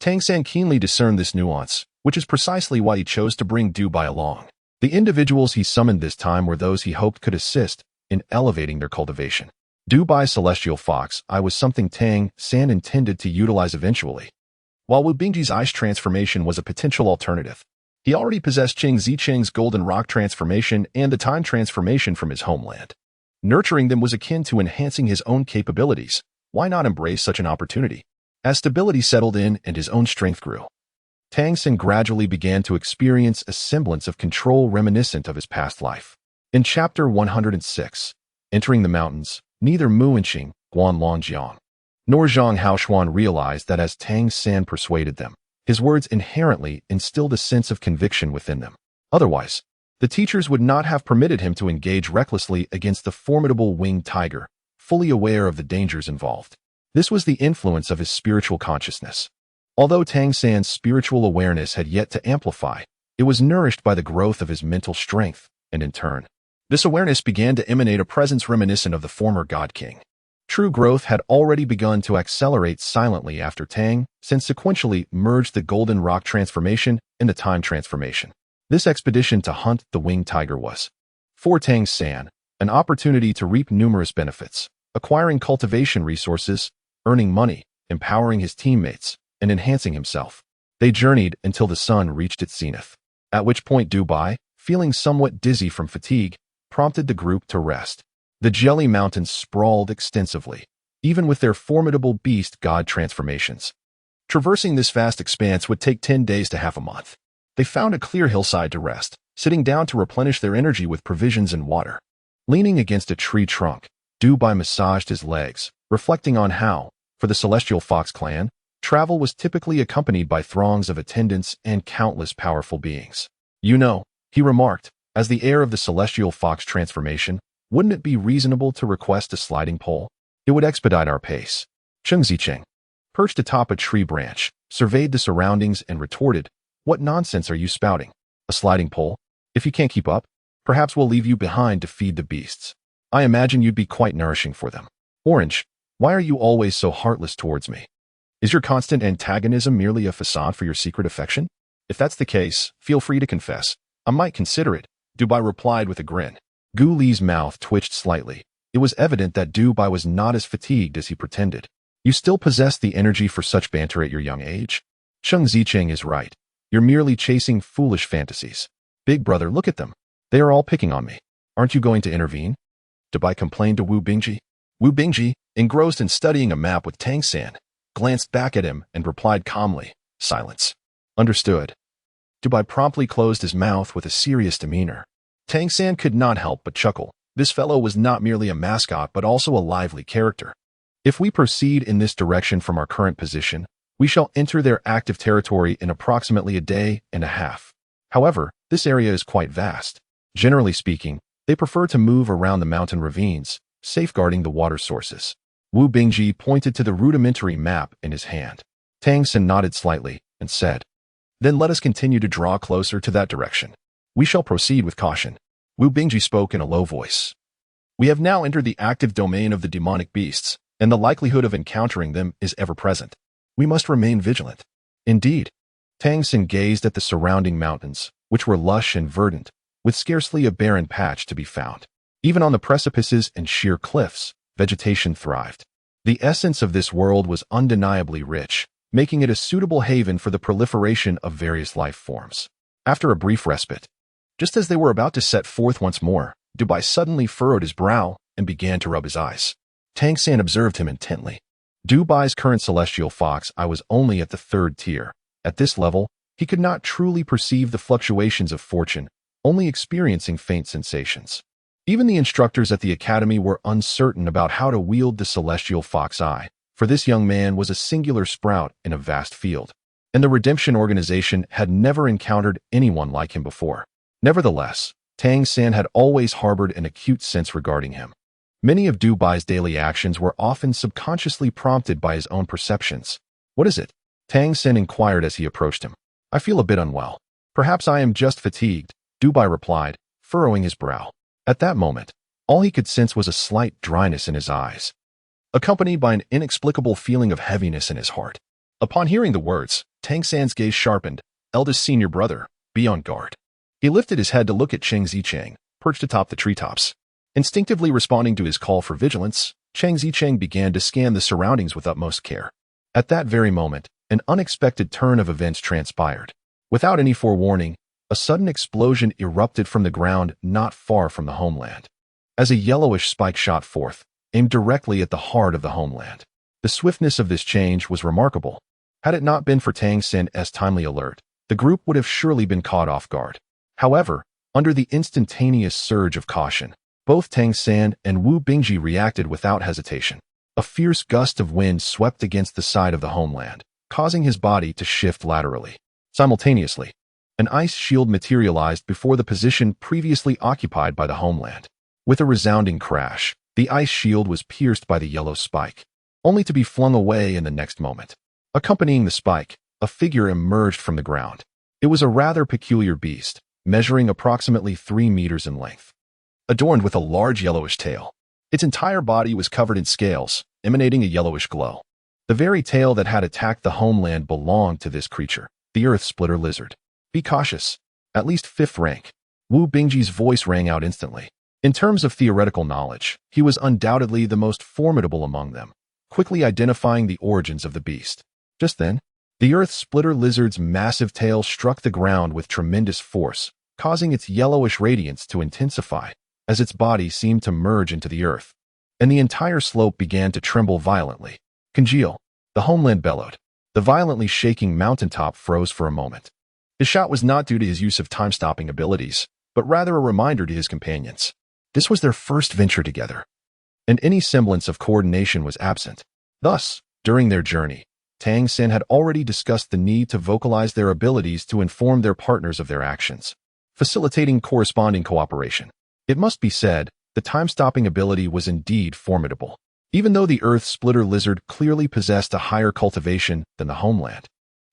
Tang San keenly discerned this nuance, which is precisely why he chose to bring Dubai along. The individuals he summoned this time were those he hoped could assist in elevating their cultivation. Dubai's celestial fox eye was something Tang San intended to utilize eventually. While Wu Bingji's ice transformation was a potential alternative, he already possessed Qing Zicheng's golden rock transformation and the time transformation from his homeland. Nurturing them was akin to enhancing his own capabilities. Why not embrace such an opportunity? As stability settled in and his own strength grew, Tang San gradually began to experience a semblance of control reminiscent of his past life. In Chapter 106, Entering the Mountains, neither Mu Enqing, Guan Longjiang, nor Zhang Haoshuan realized that as Tang San persuaded them, his words inherently instilled a sense of conviction within them. Otherwise, the teachers would not have permitted him to engage recklessly against the formidable winged tiger, fully aware of the dangers involved. This was the influence of his spiritual consciousness. Although Tang San's spiritual awareness had yet to amplify, it was nourished by the growth of his mental strength, and in turn, this awareness began to emanate a presence reminiscent of the former God King. True growth had already begun to accelerate silently after Tang San sequentially merged the golden rock transformation and the time transformation. This expedition to hunt the winged tiger was, for Tang San, an opportunity to reap numerous benefits, acquiring cultivation resources, earning money, empowering his teammates, and enhancing himself. They journeyed until the sun reached its zenith, at which point Dubai, feeling somewhat dizzy from fatigue, prompted the group to rest. The Jelly Mountains sprawled extensively, even with their formidable beast god transformations. Traversing this vast expanse would take 10 days to half a month. They found a clear hillside to rest, sitting down to replenish their energy with provisions and water. Leaning against a tree trunk, Dubai massaged his legs, reflecting on how, for the Celestial Fox clan, travel was typically accompanied by throngs of attendants and countless powerful beings. You know, he remarked, as the heir of the Celestial Fox transformation, wouldn't it be reasonable to request a sliding pole? It would expedite our pace. Cheng Zicheng, perched atop a tree branch, surveyed the surroundings and retorted, "What nonsense are you spouting? A sliding pole? If you can't keep up, perhaps we'll leave you behind to feed the beasts. I imagine you'd be quite nourishing for them. Orange, why are you always so heartless towards me? Is your constant antagonism merely a facade for your secret affection? If that's the case, feel free to confess. I might consider it," Dubai replied with a grin. Gu Li's mouth twitched slightly. It was evident that Dubai was not as fatigued as he pretended. "You still possess the energy for such banter at your young age? Cheng Zicheng is right. You're merely chasing foolish fantasies. Big brother, look at them. They are all picking on me. Aren't you going to intervene?" Dubai complained to Wu Bingji. Wu Bingji, engrossed in studying a map with Tang San, glanced back at him and replied calmly, "Silence." "Understood." Dubai promptly closed his mouth with a serious demeanor. Tang San could not help but chuckle. This fellow was not merely a mascot but also a lively character. If we proceed in this direction from our current position, we shall enter their active territory in approximately a day and a half. However, this area is quite vast. Generally speaking, they prefer to move around the mountain ravines, safeguarding the water sources. Wu Bingji pointed to the rudimentary map in his hand. Tang San nodded slightly and said, "Then let us continue to draw closer to that direction. We shall proceed with caution." Wu Bingji spoke in a low voice. "We have now entered the active domain of the demonic beasts, and the likelihood of encountering them is ever present. We must remain vigilant." Indeed, Tang San gazed at the surrounding mountains, which were lush and verdant, with scarcely a barren patch to be found. Even on the precipices and sheer cliffs, vegetation thrived. The essence of this world was undeniably rich, making it a suitable haven for the proliferation of various life forms. After a brief respite, just as they were about to set forth once more, Dubai suddenly furrowed his brow and began to rub his eyes. Tang San observed him intently. Dubai's current Celestial Fox eye was only at the 3rd tier. At this level, he could not truly perceive the fluctuations of fortune, only experiencing faint sensations. Even the instructors at the academy were uncertain about how to wield the Celestial Fox eye, for this young man was a singular sprout in a vast field, and the Redemption Organization had never encountered anyone like him before. Nevertheless, Tang San had always harbored an acute sense regarding him. Many of Dubai's daily actions were often subconsciously prompted by his own perceptions. "What is it?" Tang San inquired as he approached him. "I feel a bit unwell. Perhaps I am just fatigued," Dubai replied, furrowing his brow. At that moment, all he could sense was a slight dryness in his eyes, accompanied by an inexplicable feeling of heaviness in his heart. Upon hearing the words, Tang San's gaze sharpened. "Eldest senior brother, be on guard." He lifted his head to look at Cheng Zicheng, perched atop the treetops. Instinctively responding to his call for vigilance, Cheng Zicheng began to scan the surroundings with utmost care. At that very moment, an unexpected turn of events transpired. Without any forewarning, a sudden explosion erupted from the ground not far from the homeland. As a yellowish spike shot forth, aimed directly at the heart of the homeland. The swiftness of this change was remarkable. Had it not been for Tang San's timely alert, the group would have surely been caught off guard. However, under the instantaneous surge of caution, both Tang San and Wu Bingji reacted without hesitation. A fierce gust of wind swept against the side of the homeland, causing his body to shift laterally. Simultaneously, an ice shield materialized before the position previously occupied by the homeland. With a resounding crash, the ice shield was pierced by the yellow spike, only to be flung away in the next moment. Accompanying the spike, a figure emerged from the ground. It was a rather peculiar beast, measuring approximately 3 meters in length, adorned with a large yellowish tail. Its entire body was covered in scales, emanating a yellowish glow. The very tail that had attacked the homeland belonged to this creature, the Earth Splitter Lizard. "Be cautious. At least 5th rank." Wu Bingji's voice rang out instantly. In terms of theoretical knowledge, he was undoubtedly the most formidable among them, quickly identifying the origins of the beast. Just then, the Earth Splitter Lizard's massive tail struck the ground with tremendous force, causing its yellowish radiance to intensify as its body seemed to merge into the earth, and the entire slope began to tremble violently. Congeal, the homeland bellowed. The violently shaking mountaintop froze for a moment. His shout was not due to his use of time-stopping abilities, but rather a reminder to his companions. This was their first venture together, and any semblance of coordination was absent. Thus, during their journey, Tang Sen had already discussed the need to vocalize their abilities to inform their partners of their actions, facilitating corresponding cooperation. It must be said, the time-stopping ability was indeed formidable. Even though the Earth Splitter Lizard clearly possessed a higher cultivation than the homeland,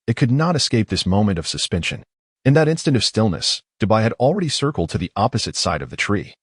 it could not escape this moment of suspension. In that instant of stillness, Dubai had already circled to the opposite side of the tree.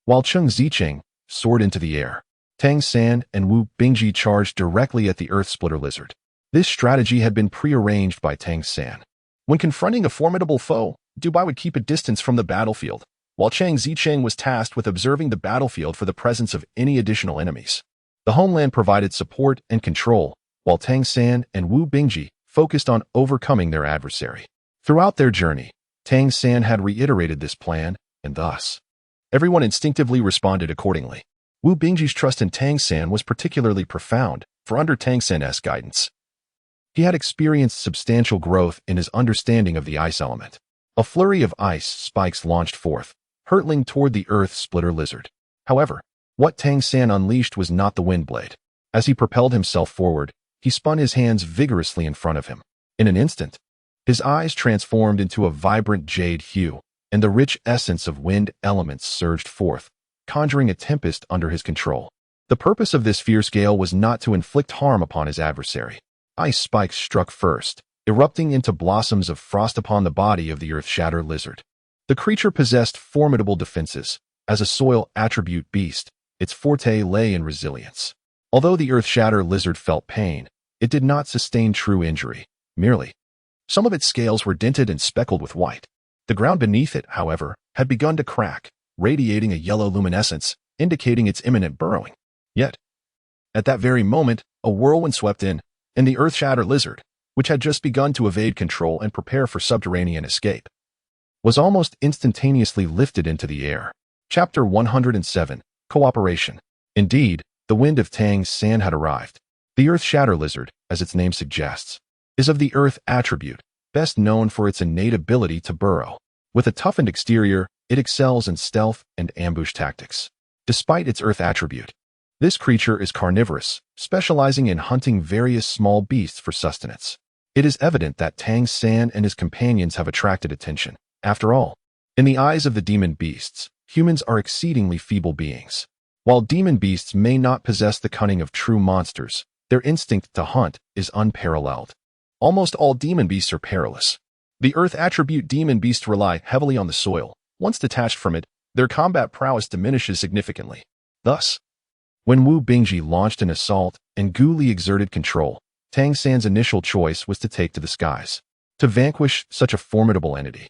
While Cheng Zicheng soared into the air, Tang San and Wu Bingji charged directly at the Earth Splitter Lizard. This strategy had been prearranged by Tang San. When confronting a formidable foe, Dubai would keep a distance from the battlefield, while Cheng Zicheng was tasked with observing the battlefield for the presence of any additional enemies. The homeland provided support and control, while Tang San and Wu Bingji focused on overcoming their adversary. Throughout their journey, Tang San had reiterated this plan, and thus, everyone instinctively responded accordingly. Wu Bingji's trust in Tang San was particularly profound, for under Tang San's guidance, he had experienced substantial growth in his understanding of the ice element. A flurry of ice spikes launched forth, hurtling toward the Earth Splitter Lizard. However, what Tang San unleashed was not the wind blade. As he propelled himself forward, he spun his hands vigorously in front of him. In an instant, his eyes transformed into a vibrant jade hue, and the rich essence of wind elements surged forth, conjuring a tempest under his control. The purpose of this fierce gale was not to inflict harm upon his adversary. Ice spikes struck first, erupting into blossoms of frost upon the body of the Earth Shatter Lizard. The creature possessed formidable defenses. As a soil attribute beast, its forte lay in resilience. Although the Earth Shatter Lizard felt pain, it did not sustain true injury, merely. Some of its scales were dented and speckled with white. The ground beneath it, however, had begun to crack, radiating a yellow luminescence, indicating its imminent burrowing. Yet, at that very moment, a whirlwind swept in, and the Earth Shatter Lizard, which had just begun to evade control and prepare for subterranean escape, was almost instantaneously lifted into the air. Chapter 107, Cooperation. Indeed, the wind of Tang San had arrived. The Earth Shatter Lizard, as its name suggests, is of the Earth attribute, best known for its innate ability to burrow. With a toughened exterior, it excels in stealth and ambush tactics. Despite its Earth attribute, this creature is carnivorous, specializing in hunting various small beasts for sustenance. It is evident that Tang San and his companions have attracted attention. After all, in the eyes of the demon beasts, humans are exceedingly feeble beings. While demon beasts may not possess the cunning of true monsters, their instinct to hunt is unparalleled. Almost all demon beasts are perilous. The Earth attribute demon beasts rely heavily on the soil. Once detached from it, their combat prowess diminishes significantly. Thus, when Wu Bingji launched an assault and Gu Li exerted control, Tang San's initial choice was to take to the skies. To vanquish such a formidable entity,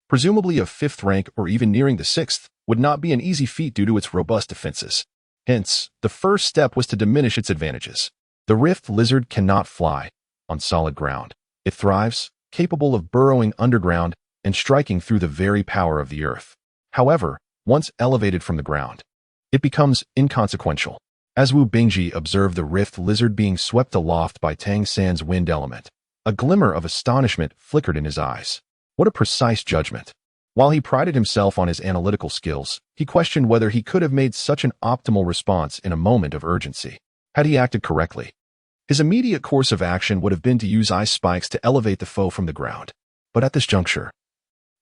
presumably of 5th rank or even nearing the 6th, would not be an easy feat due to its robust defenses. Hence, the first step was to diminish its advantages. The Rift Lizard cannot fly on solid ground. It thrives, capable of burrowing underground and striking through the very power of the earth. However, once elevated from the ground, it becomes inconsequential. As Wu Bingji observed the Rift Lizard being swept aloft by Tang San's wind element, a glimmer of astonishment flickered in his eyes. What a precise judgment! While he prided himself on his analytical skills, he questioned whether he could have made such an optimal response in a moment of urgency. Had he acted correctly, his immediate course of action would have been to use ice spikes to elevate the foe from the ground. But at this juncture,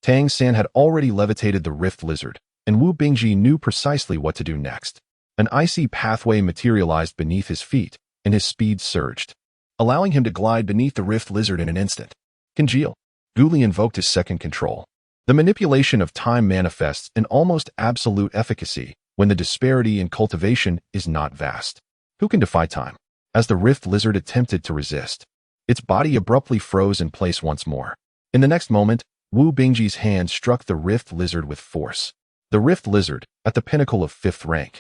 Tang San had already levitated the Rift Lizard, and Wu Bingji knew precisely what to do next. An icy pathway materialized beneath his feet, and his speed surged, allowing him to glide beneath the Rift Lizard in an instant. Congeal. Gu Li invoked his second control. The manipulation of time manifests an almost absolute efficacy when the disparity in cultivation is not vast. Who can defy time? As the Rift Lizard attempted to resist, its body abruptly froze in place once more. In the next moment, Wu Bingji's hand struck the Rift Lizard with force. The Rift Lizard, at the pinnacle of 5th rank,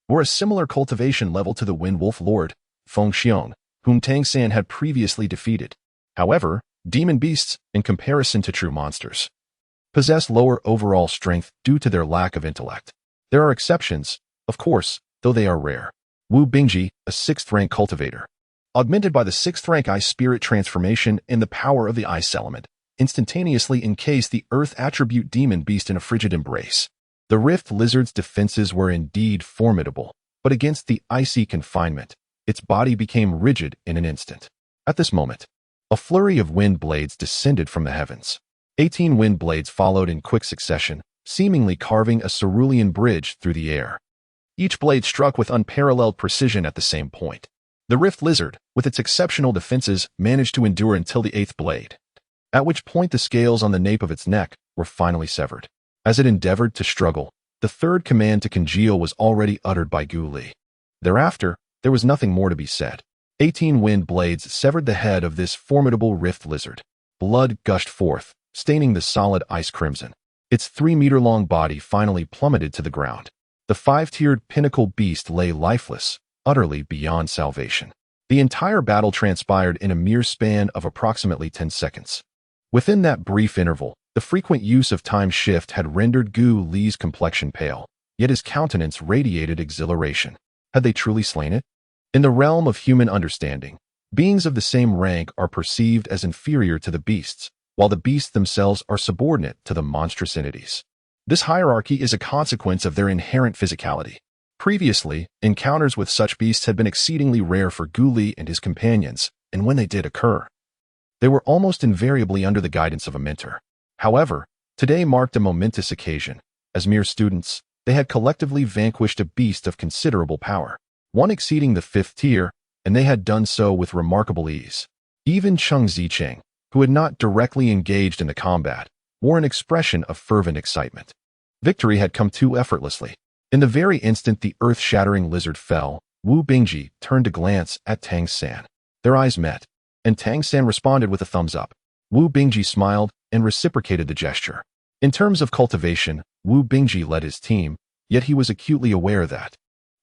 were a similar cultivation level to the Wind Wolf Lord, Feng Xiong, whom Tang San had previously defeated. However, demon beasts, in comparison to true monsters, possess lower overall strength due to their lack of intellect. There are exceptions, of course, though they are rare. Wu Bingji, a 6th rank cultivator. Augmented by the 6th rank Ice Spirit transformation and the power of the Ice element, instantaneously encased the Earth attribute demon beast in a frigid embrace. The Rift Lizard's defenses were indeed formidable, but against the icy confinement, its body became rigid in an instant. At this moment, a flurry of wind blades descended from the heavens. 18 wind blades followed in quick succession, seemingly carving a cerulean bridge through the air. Each blade struck with unparalleled precision at the same point. The Rift Lizard, with its exceptional defenses, managed to endure until the 8th blade, at which point the scales on the nape of its neck were finally severed. As it endeavored to struggle, the 3rd command to congeal was already uttered by Gu Li. Thereafter, there was nothing more to be said. 18 wind blades severed the head of this formidable Rift Lizard. Blood gushed forth, staining the solid ice crimson. Its 3-meter-long body finally plummeted to the ground. The 5-tiered pinnacle beast lay lifeless, utterly beyond salvation. The entire battle transpired in a mere span of approximately 10 seconds. Within that brief interval, the frequent use of time shift had rendered Gu Li's complexion pale, yet his countenance radiated exhilaration. Had they truly slain it? In the realm of human understanding, beings of the same rank are perceived as inferior to the beasts, while the beasts themselves are subordinate to the monstrous entities. This hierarchy is a consequence of their inherent physicality. Previously, encounters with such beasts had been exceedingly rare for Gu Li and his companions, and when they did occur, they were almost invariably under the guidance of a mentor. However, today marked a momentous occasion. As mere students, they had collectively vanquished a beast of considerable power, one exceeding the 5th tier, and they had done so with remarkable ease. Even Cheng Zicheng, who had not directly engaged in the combat, wore an expression of fervent excitement. Victory had come too effortlessly. In the very instant the earth-shattering lizard fell, Wu Bingji turned to glance at Tang San. Their eyes met, and Tang San responded with a thumbs up. Wu Bingji smiled and reciprocated the gesture. In terms of cultivation, Wu Bingji led his team, yet he was acutely aware that,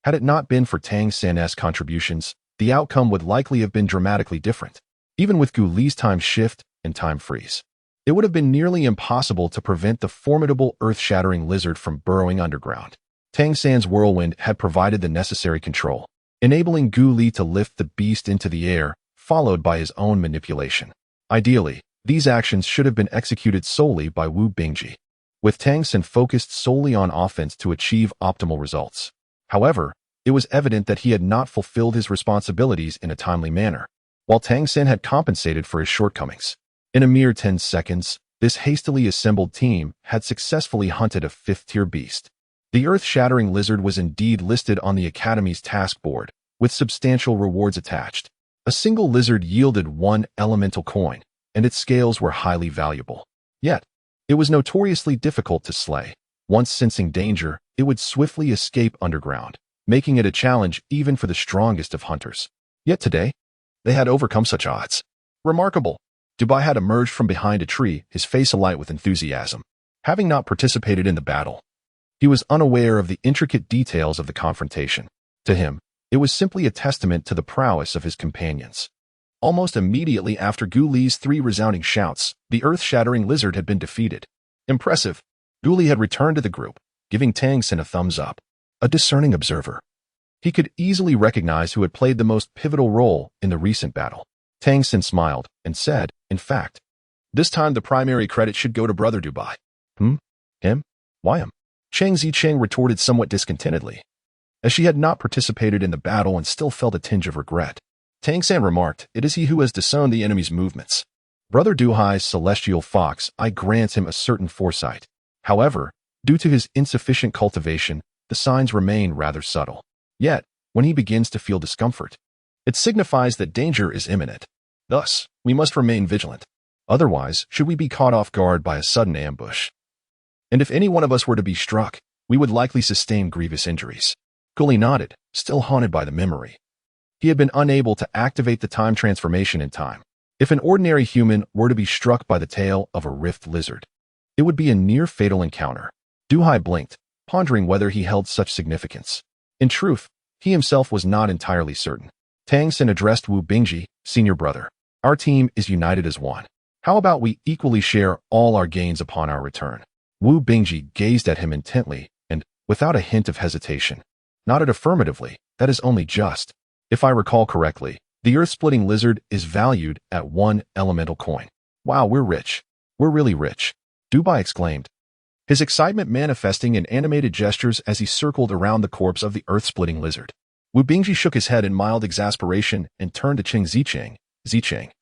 had it not been for Tang San's contributions, the outcome would likely have been dramatically different. Even with Gu Li's time shift and time freeze, it would have been nearly impossible to prevent the formidable earth-shattering lizard from burrowing underground. Tang San's whirlwind had provided the necessary control, enabling Gu Li to lift the beast into the air, followed by his own manipulation. Ideally, these actions should have been executed solely by Wu Bingji, with Tang San focused solely on offense to achieve optimal results. However, it was evident that he had not fulfilled his responsibilities in a timely manner, while Tang San had compensated for his shortcomings. In a mere 10 seconds, this hastily assembled team had successfully hunted a 5th-tier beast. The earth-shattering lizard was indeed listed on the Academy's task board, with substantial rewards attached. A single lizard yielded 1 elemental coin, and its scales were highly valuable. Yet, it was notoriously difficult to slay. Once sensing danger, it would swiftly escape underground, making it a challenge even for the strongest of hunters. Yet today, they had overcome such odds. Remarkable! Dubai had emerged from behind a tree, his face alight with enthusiasm. Having not participated in the battle, he was unaware of the intricate details of the confrontation. To him, it was simply a testament to the prowess of his companions. Almost immediately after Gu Li's 3 resounding shouts, the earth-shattering lizard had been defeated. Impressive. Gu Li had returned to the group, giving Tang San a thumbs up. A discerning observer, he could easily recognize who had played the most pivotal role in the recent battle. Tang San smiled and said, in fact, this time the primary credit should go to Brother Dubai. Him? Why him? Cheng Zicheng retorted somewhat discontentedly, as she had not participated in the battle and still felt a tinge of regret. Tang San remarked, it is he who has disowned the enemy's movements. Brother Duhai's celestial fox eye grants him a certain foresight. However, due to his insufficient cultivation, the signs remain rather subtle. Yet, when he begins to feel discomfort, it signifies that danger is imminent. Thus, we must remain vigilant. Otherwise, should we be caught off guard by a sudden ambush, and if any one of us were to be struck, we would likely sustain grievous injuries. Gully nodded, still haunted by the memory. He had been unable to activate the time transformation in time. If an ordinary human were to be struck by the tail of a rift lizard, it would be a near-fatal encounter. Duhai blinked, pondering whether he held such significance. In truth, he himself was not entirely certain. Tang San addressed Wu Bingji, senior brother. Our team is united as one. How about we equally share all our gains upon our return? Wu Bingji gazed at him intently and, without a hint of hesitation, nodded affirmatively. That is only just. If I recall correctly, the earth-splitting lizard is valued at 1 elemental coin. Wow, we're rich. We're really rich, Dubai exclaimed, his excitement manifesting in animated gestures as he circled around the corpse of the earth-splitting lizard. Wu Bingji shook his head in mild exasperation and turned to Cheng Zicheng. Zicheng,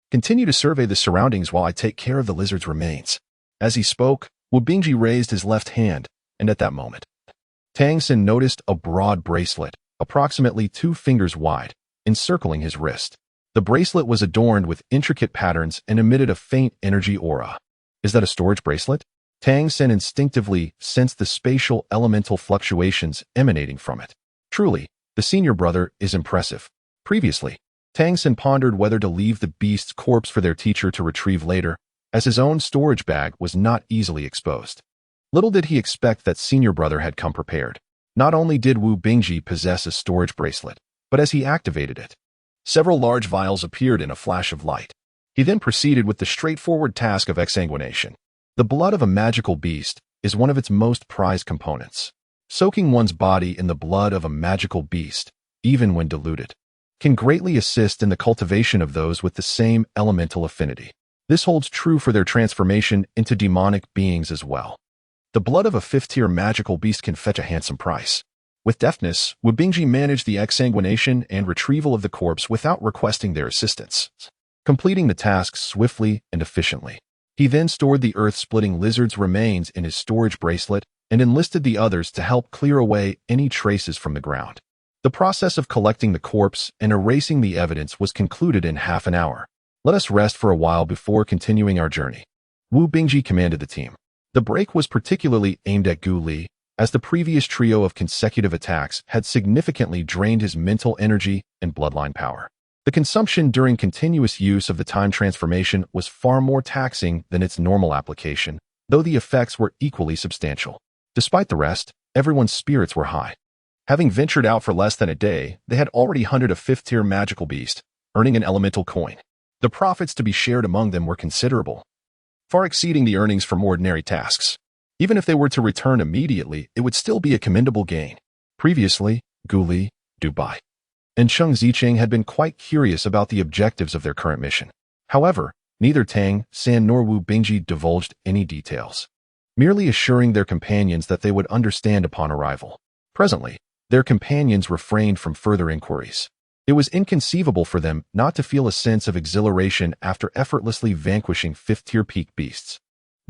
continue to survey the surroundings while I take care of the lizard's remains. As he spoke, Wu Bingji raised his left hand, and at that moment, Tang Xin noticed a broad bracelet, approximately 2 fingers wide, encircling his wrist. The bracelet was adorned with intricate patterns and emitted a faint energy aura. Is that a storage bracelet? Tang Xin instinctively sensed the spatial elemental fluctuations emanating from it. Truly, the senior brother is impressive. Previously, Tang Xin pondered whether to leave the beast's corpse for their teacher to retrieve later, as his own storage bag was not easily exposed. Little did he expect that senior brother had come prepared. Not only did Wu Bingji possess a storage bracelet, but as he activated it, several large vials appeared in a flash of light. He then proceeded with the straightforward task of exsanguination. The blood of a magical beast is one of its most prized components. Soaking one's body in the blood of a magical beast, even when diluted, can greatly assist in the cultivation of those with the same elemental affinity. This holds true for their transformation into demonic beings as well. The blood of a 5th-tier magical beast can fetch a handsome price. With deftness, Wu Bingji managed the exsanguination and retrieval of the corpse without requesting their assistance, completing the task swiftly and efficiently. He then stored the earth-splitting lizard's remains in his storage bracelet and enlisted the others to help clear away any traces from the ground. The process of collecting the corpse and erasing the evidence was concluded in half an hour. Let us rest for a while before continuing our journey. Wu Bingji commanded the team. The break was particularly aimed at Gu Li, as the previous trio of consecutive attacks had significantly drained his mental energy and bloodline power. The consumption during continuous use of the time transformation was far more taxing than its normal application, though the effects were equally substantial. Despite the rest, everyone's spirits were high. Having ventured out for less than a day, they had already hunted a 5th-tier magical beast, earning an elemental coin. The profits to be shared among them were considerable, far exceeding the earnings from ordinary tasks. Even if they were to return immediately, it would still be a commendable gain. Previously, Gu Li, Dubai, and Cheng Zicheng had been quite curious about the objectives of their current mission. However, neither Tang Xin nor Wu Bingji divulged any details, merely assuring their companions that they would understand upon arrival. Presently, their companions refrained from further inquiries. It was inconceivable for them not to feel a sense of exhilaration after effortlessly vanquishing 5th-tier peak beasts.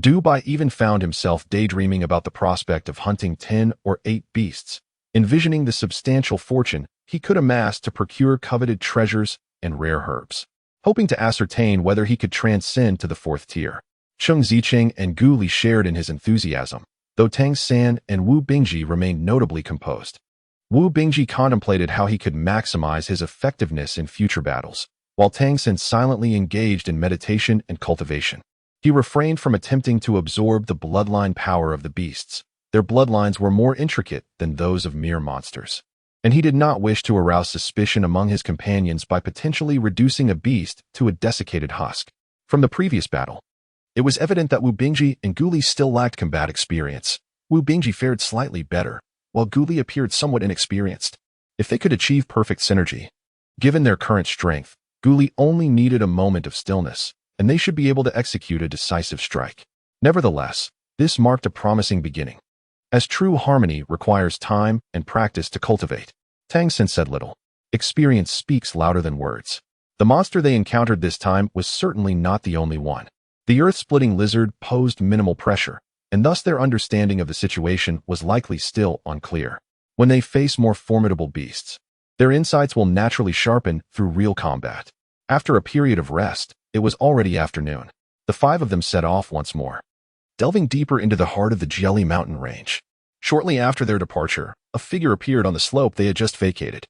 Dubai even found himself daydreaming about the prospect of hunting 10 or 8 beasts, envisioning the substantial fortune he could amass to procure coveted treasures and rare herbs, hoping to ascertain whether he could transcend to the 4th tier. Cheng Zicheng and Gu Li shared in his enthusiasm, though Tang San and Wu Bingji remained notably composed. Wu Bingji contemplated how he could maximize his effectiveness in future battles, while Tang San silently engaged in meditation and cultivation. He refrained from attempting to absorb the bloodline power of the beasts. Their bloodlines were more intricate than those of mere monsters, and he did not wish to arouse suspicion among his companions by potentially reducing a beast to a desiccated husk. From the previous battle, it was evident that Wu Bingji and Gu Li still lacked combat experience. Wu Bingji fared slightly better, while Gu Li appeared somewhat inexperienced. If they could achieve perfect synergy, given their current strength, Gu Li only needed a moment of stillness, and they should be able to execute a decisive strike. Nevertheless, this marked a promising beginning, as true harmony requires time and practice to cultivate. Tang Xin said little. Experience speaks louder than words. The monster they encountered this time was certainly not the only one. The earth-splitting lizard posed minimal pressure, and thus their understanding of the situation was likely still unclear. When they face more formidable beasts, their insights will naturally sharpen through real combat. After a period of rest, it was already afternoon. The 5 of them set off once more, delving deeper into the heart of the Jelly Mountain range. Shortly after their departure, a figure appeared on the slope they had just vacated.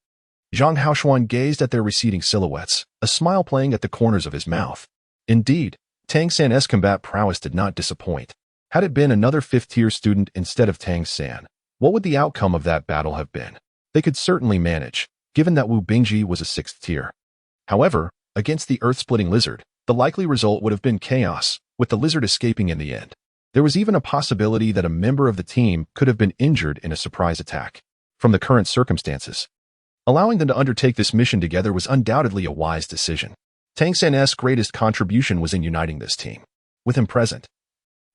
Zhang Haoshuan gazed at their receding silhouettes, a smile playing at the corners of his mouth. Indeed, Tang San's combat prowess did not disappoint. Had it been another 5th-tier student instead of Tang San, what would the outcome of that battle have been? They could certainly manage, given that Wu Bingji was a 6th tier. However, against the earth-splitting lizard, The likely result would have been chaos, with the lizard escaping in the end. There was even a possibility that a member of the team could have been injured in a surprise attack. From the current circumstances, allowing them to undertake this mission together was undoubtedly a wise decision. Tang San's greatest contribution was in uniting this team. With him present,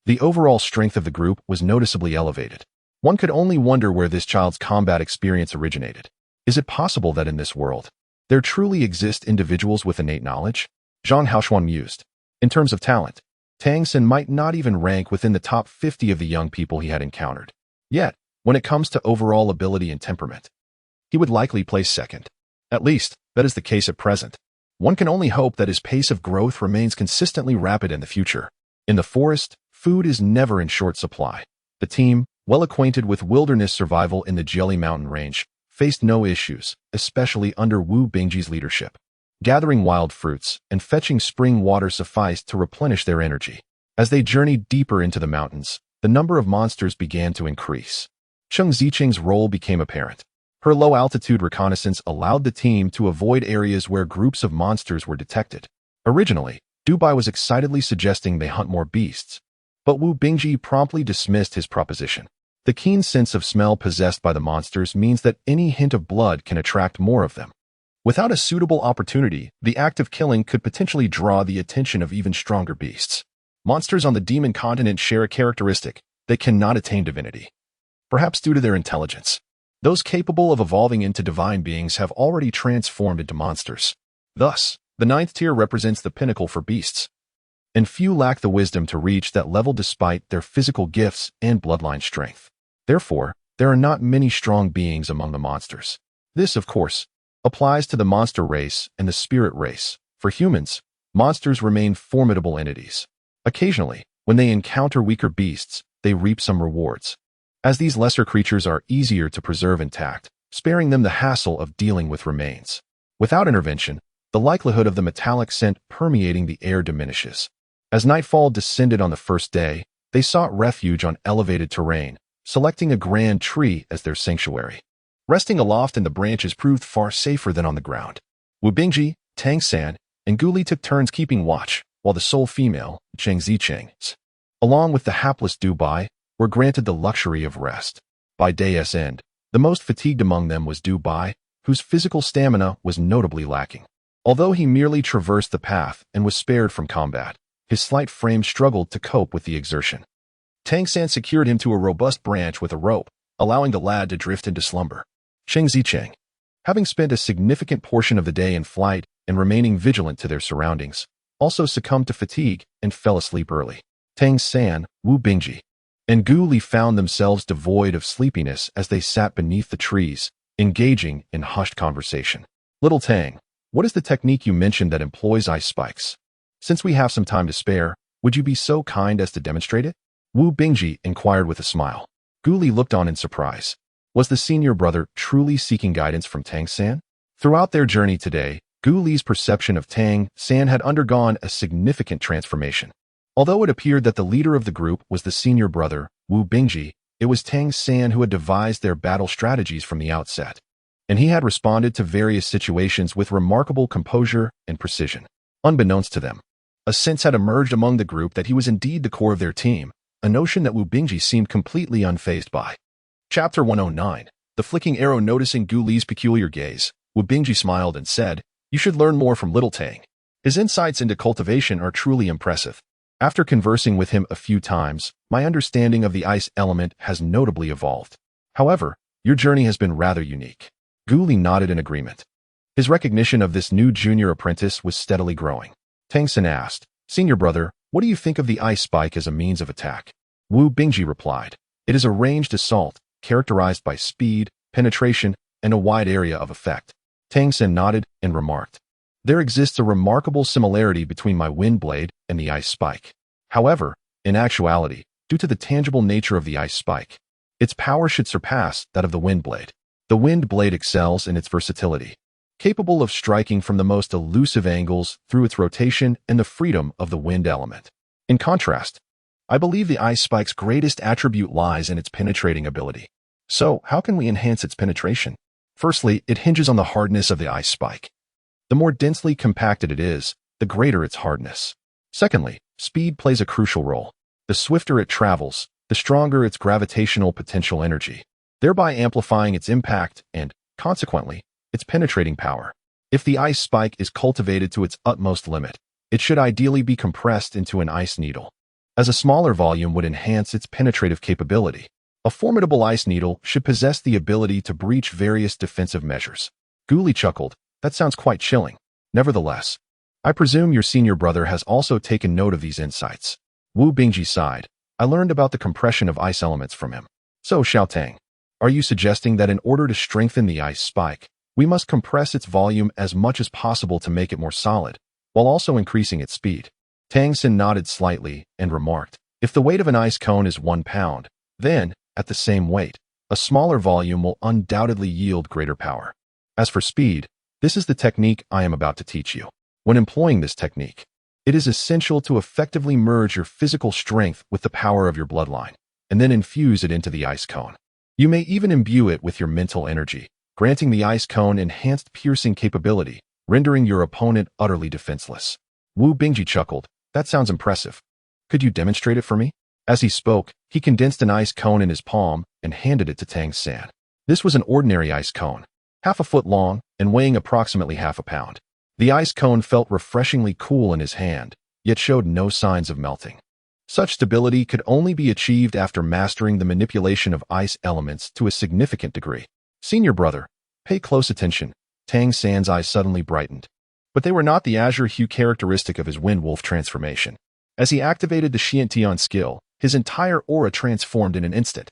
the overall strength of the group was noticeably elevated. One could only wonder where this child's combat experience originated. Is it possible that in this world, there truly exist individuals with innate knowledge? Zhang Haoxuan mused. In terms of talent, Tang San might not even rank within the top 50 of the young people he had encountered. Yet, when it comes to overall ability and temperament, he would likely place second. At least, that is the case at present. One can only hope that his pace of growth remains consistently rapid in the future. In the forest, food is never in short supply. The team, well acquainted with wilderness survival in the Jelly Mountain Range, faced no issues, especially under Wu Bingji's leadership. Gathering wild fruits and fetching spring water sufficed to replenish their energy. As they journeyed deeper into the mountains, the number of monsters began to increase. Cheng Zicheng's role became apparent. Her low-altitude reconnaissance allowed the team to avoid areas where groups of monsters were detected. Originally, Dubai was excitedly suggesting they hunt more beasts, but Wu Bingji promptly dismissed his proposition. The keen sense of smell possessed by the monsters means that any hint of blood can attract more of them. Without a suitable opportunity, the act of killing could potentially draw the attention of even stronger beasts. Monsters on the demon continent share a characteristic: they cannot attain divinity. Perhaps due to their intelligence, those capable of evolving into divine beings have already transformed into monsters. Thus, the 9th tier represents the pinnacle for beasts, and few lack the wisdom to reach that level despite their physical gifts and bloodline strength. Therefore, there are not many strong beings among the monsters. This, of course, applies to the monster race and the spirit race. For humans, monsters remain formidable entities. Occasionally, when they encounter weaker beasts, they reap some rewards, as these lesser creatures are easier to preserve intact, sparing them the hassle of dealing with remains. Without intervention, the likelihood of the metallic scent permeating the air diminishes. As nightfall descended on the first day, they sought refuge on elevated terrain, selecting a grand tree as their sanctuary. Resting aloft in the branches proved far safer than on the ground. Wu Bingji, Tang San, and Gu Li took turns keeping watch, while the sole female, Cheng Zicheng, along with the hapless Dubai, were granted the luxury of rest. By day's end, the most fatigued among them was Dubai, whose physical stamina was notably lacking. Although he merely traversed the path and was spared from combat, his slight frame struggled to cope with the exertion. Tang San secured him to a robust branch with a rope, allowing the lad to drift into slumber. Cheng Zicheng, having spent a significant portion of the day in flight and remaining vigilant to their surroundings, also succumbed to fatigue and fell asleep early. Tang San, Wu Bingji, and Gu Li found themselves devoid of sleepiness as they sat beneath the trees, engaging in hushed conversation. Little Tang, what is the technique you mentioned that employs ice spikes? Since we have some time to spare, would you be so kind as to demonstrate it? Wu Bingji inquired with a smile. Gu Li looked on in surprise. Was the senior brother truly seeking guidance from Tang San? Throughout their journey today, Gu Li's perception of Tang San had undergone a significant transformation. Although it appeared that the leader of the group was the senior brother, Wu Bingji, it was Tang San who had devised their battle strategies from the outset, and he had responded to various situations with remarkable composure and precision. Unbeknownst to them, a sense had emerged among the group that he was indeed the core of their team, a notion that Wu Bingji seemed completely unfazed by. Chapter 109. The flicking arrow. Noticing Gu Li's peculiar gaze, Wu Bingji smiled and said, "You should learn more from little Tang. His insights into cultivation are truly impressive. After conversing with him a few times, my understanding of the ice element has notably evolved. However, your journey has been rather unique." Gu Li nodded in agreement. His recognition of this new junior apprentice was steadily growing. Tang San asked, "Senior brother, what do you think of the ice spike as a means of attack?" Wu Bingji replied, "It is a ranged assault, characterized by speed, penetration, and a wide area of effect." Tang San nodded and remarked, "There exists a remarkable similarity between my wind blade and the ice spike. However, in actuality, due to the tangible nature of the ice spike, its power should surpass that of the wind blade. The wind blade excels in its versatility, capable of striking from the most elusive angles through its rotation and the freedom of the wind element. In contrast, I believe the ice spike's greatest attribute lies in its penetrating ability. So, how can we enhance its penetration? Firstly, it hinges on the hardness of the ice spike. The more densely compacted it is, the greater its hardness. Secondly, speed plays a crucial role. The swifter it travels, the stronger its gravitational potential energy, thereby amplifying its impact and, consequently, its penetrating power. If the ice spike is cultivated to its utmost limit, it should ideally be compressed into an ice needle, as a smaller volume would enhance its penetrative capability. A formidable ice needle should possess the ability to breach various defensive measures. Guli chuckled. That sounds quite chilling. Nevertheless, I presume your senior brother has also taken note of these insights. Wu Bingji sighed. I learned about the compression of ice elements from him. So, Xiao Tang, are you suggesting that in order to strengthen the ice spike, we must compress its volume as much as possible to make it more solid, while also increasing its speed? Tang Xin nodded slightly and remarked, if the weight of an ice cone is 1 pound, then, at the same weight, a smaller volume will undoubtedly yield greater power. As for speed, this is the technique I am about to teach you. When employing this technique, it is essential to effectively merge your physical strength with the power of your bloodline, and then infuse it into the ice cone. You may even imbue it with your mental energy, granting the ice cone enhanced piercing capability, rendering your opponent utterly defenseless. Wu Bingji chuckled. That sounds impressive. Could you demonstrate it for me? As he spoke, he condensed an ice cone in his palm and handed it to Tang San. This was an ordinary ice cone, half a foot long and weighing approximately half a pound. The ice cone felt refreshingly cool in his hand, yet showed no signs of melting. Such stability could only be achieved after mastering the manipulation of ice elements to a significant degree. Senior brother, pay close attention. Tang San's eyes suddenly brightened. But they were not the azure hue characteristic of his wind wolf transformation. As he activated the Xiantian skill, his entire aura transformed in an instant.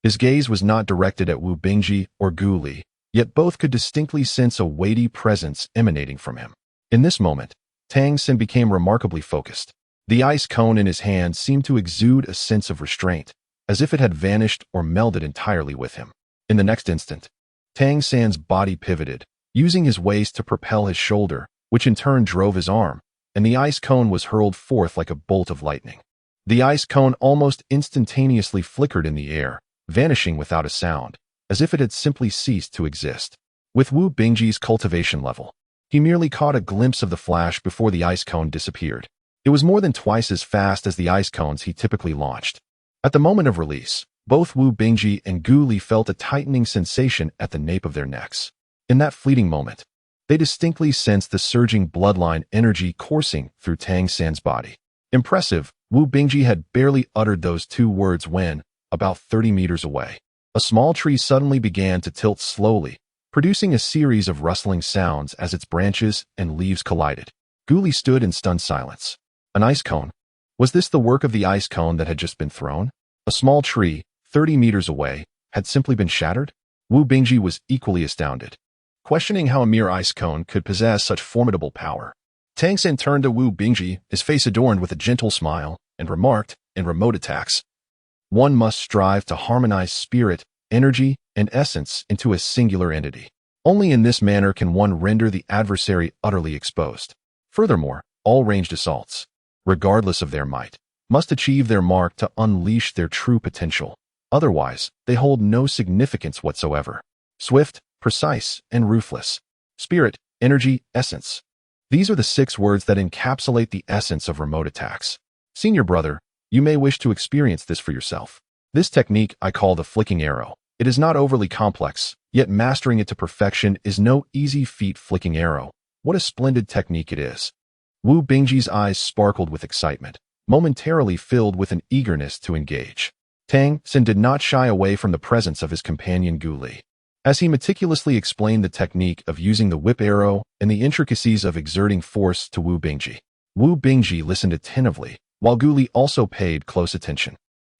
His gaze was not directed at Wu Bingji or Gu Li, yet both could distinctly sense a weighty presence emanating from him. In this moment, Tang Xin became remarkably focused. The ice cone in his hand seemed to exude a sense of restraint, as if it had vanished or melded entirely with him. In the next instant, Tang San's body pivoted, using his waist to propel his shoulder, which in turn drove his arm, and the ice cone was hurled forth like a bolt of lightning. The ice cone almost instantaneously flickered in the air, vanishing without a sound, as if it had simply ceased to exist. With Wu Bingji's cultivation level, he merely caught a glimpse of the flash before the ice cone disappeared. It was more than twice as fast as the ice cones he typically launched. At the moment of release, both Wu Bingji and Gu Li felt a tightening sensation at the nape of their necks. In that fleeting moment, they distinctly sensed the surging bloodline energy coursing through Tang San's body. Impressive, Wu Bingji had barely uttered those 2 words when, about 30 meters away, a small tree suddenly began to tilt slowly, producing a series of rustling sounds as its branches and leaves collided. Gu Li stood in stunned silence. An ice cone? Was this the work of the ice cone that had just been thrown? A small tree, 30 meters away, had simply been shattered? Wu Bingji was equally astounded, questioning how a mere ice cone could possess such formidable power. Tang Xin turned to Wu Bingji, his face adorned with a gentle smile, and remarked, in remote attacks, one must strive to harmonize spirit, energy, and essence into a singular entity. Only in this manner can one render the adversary utterly exposed. Furthermore, all ranged assaults, regardless of their might, must achieve their mark to unleash their true potential. Otherwise, they hold no significance whatsoever. Swift, precise, and ruthless. Spirit, energy, essence. These are the 6 words that encapsulate the essence of remote attacks. Senior brother, you may wish to experience this for yourself. This technique I call the flicking arrow. It is not overly complex, yet mastering it to perfection is no easy feat. Flicking arrow. What a splendid technique it is. Wu Bingji's eyes sparkled with excitement, momentarily filled with an eagerness to engage. Tang Xin did not shy away from the presence of his companion Gu Li, as he meticulously explained the technique of using the whip arrow and the intricacies of exerting force to Wu Bingji. Wu Bingji listened attentively, while Gu Li also paid close attention.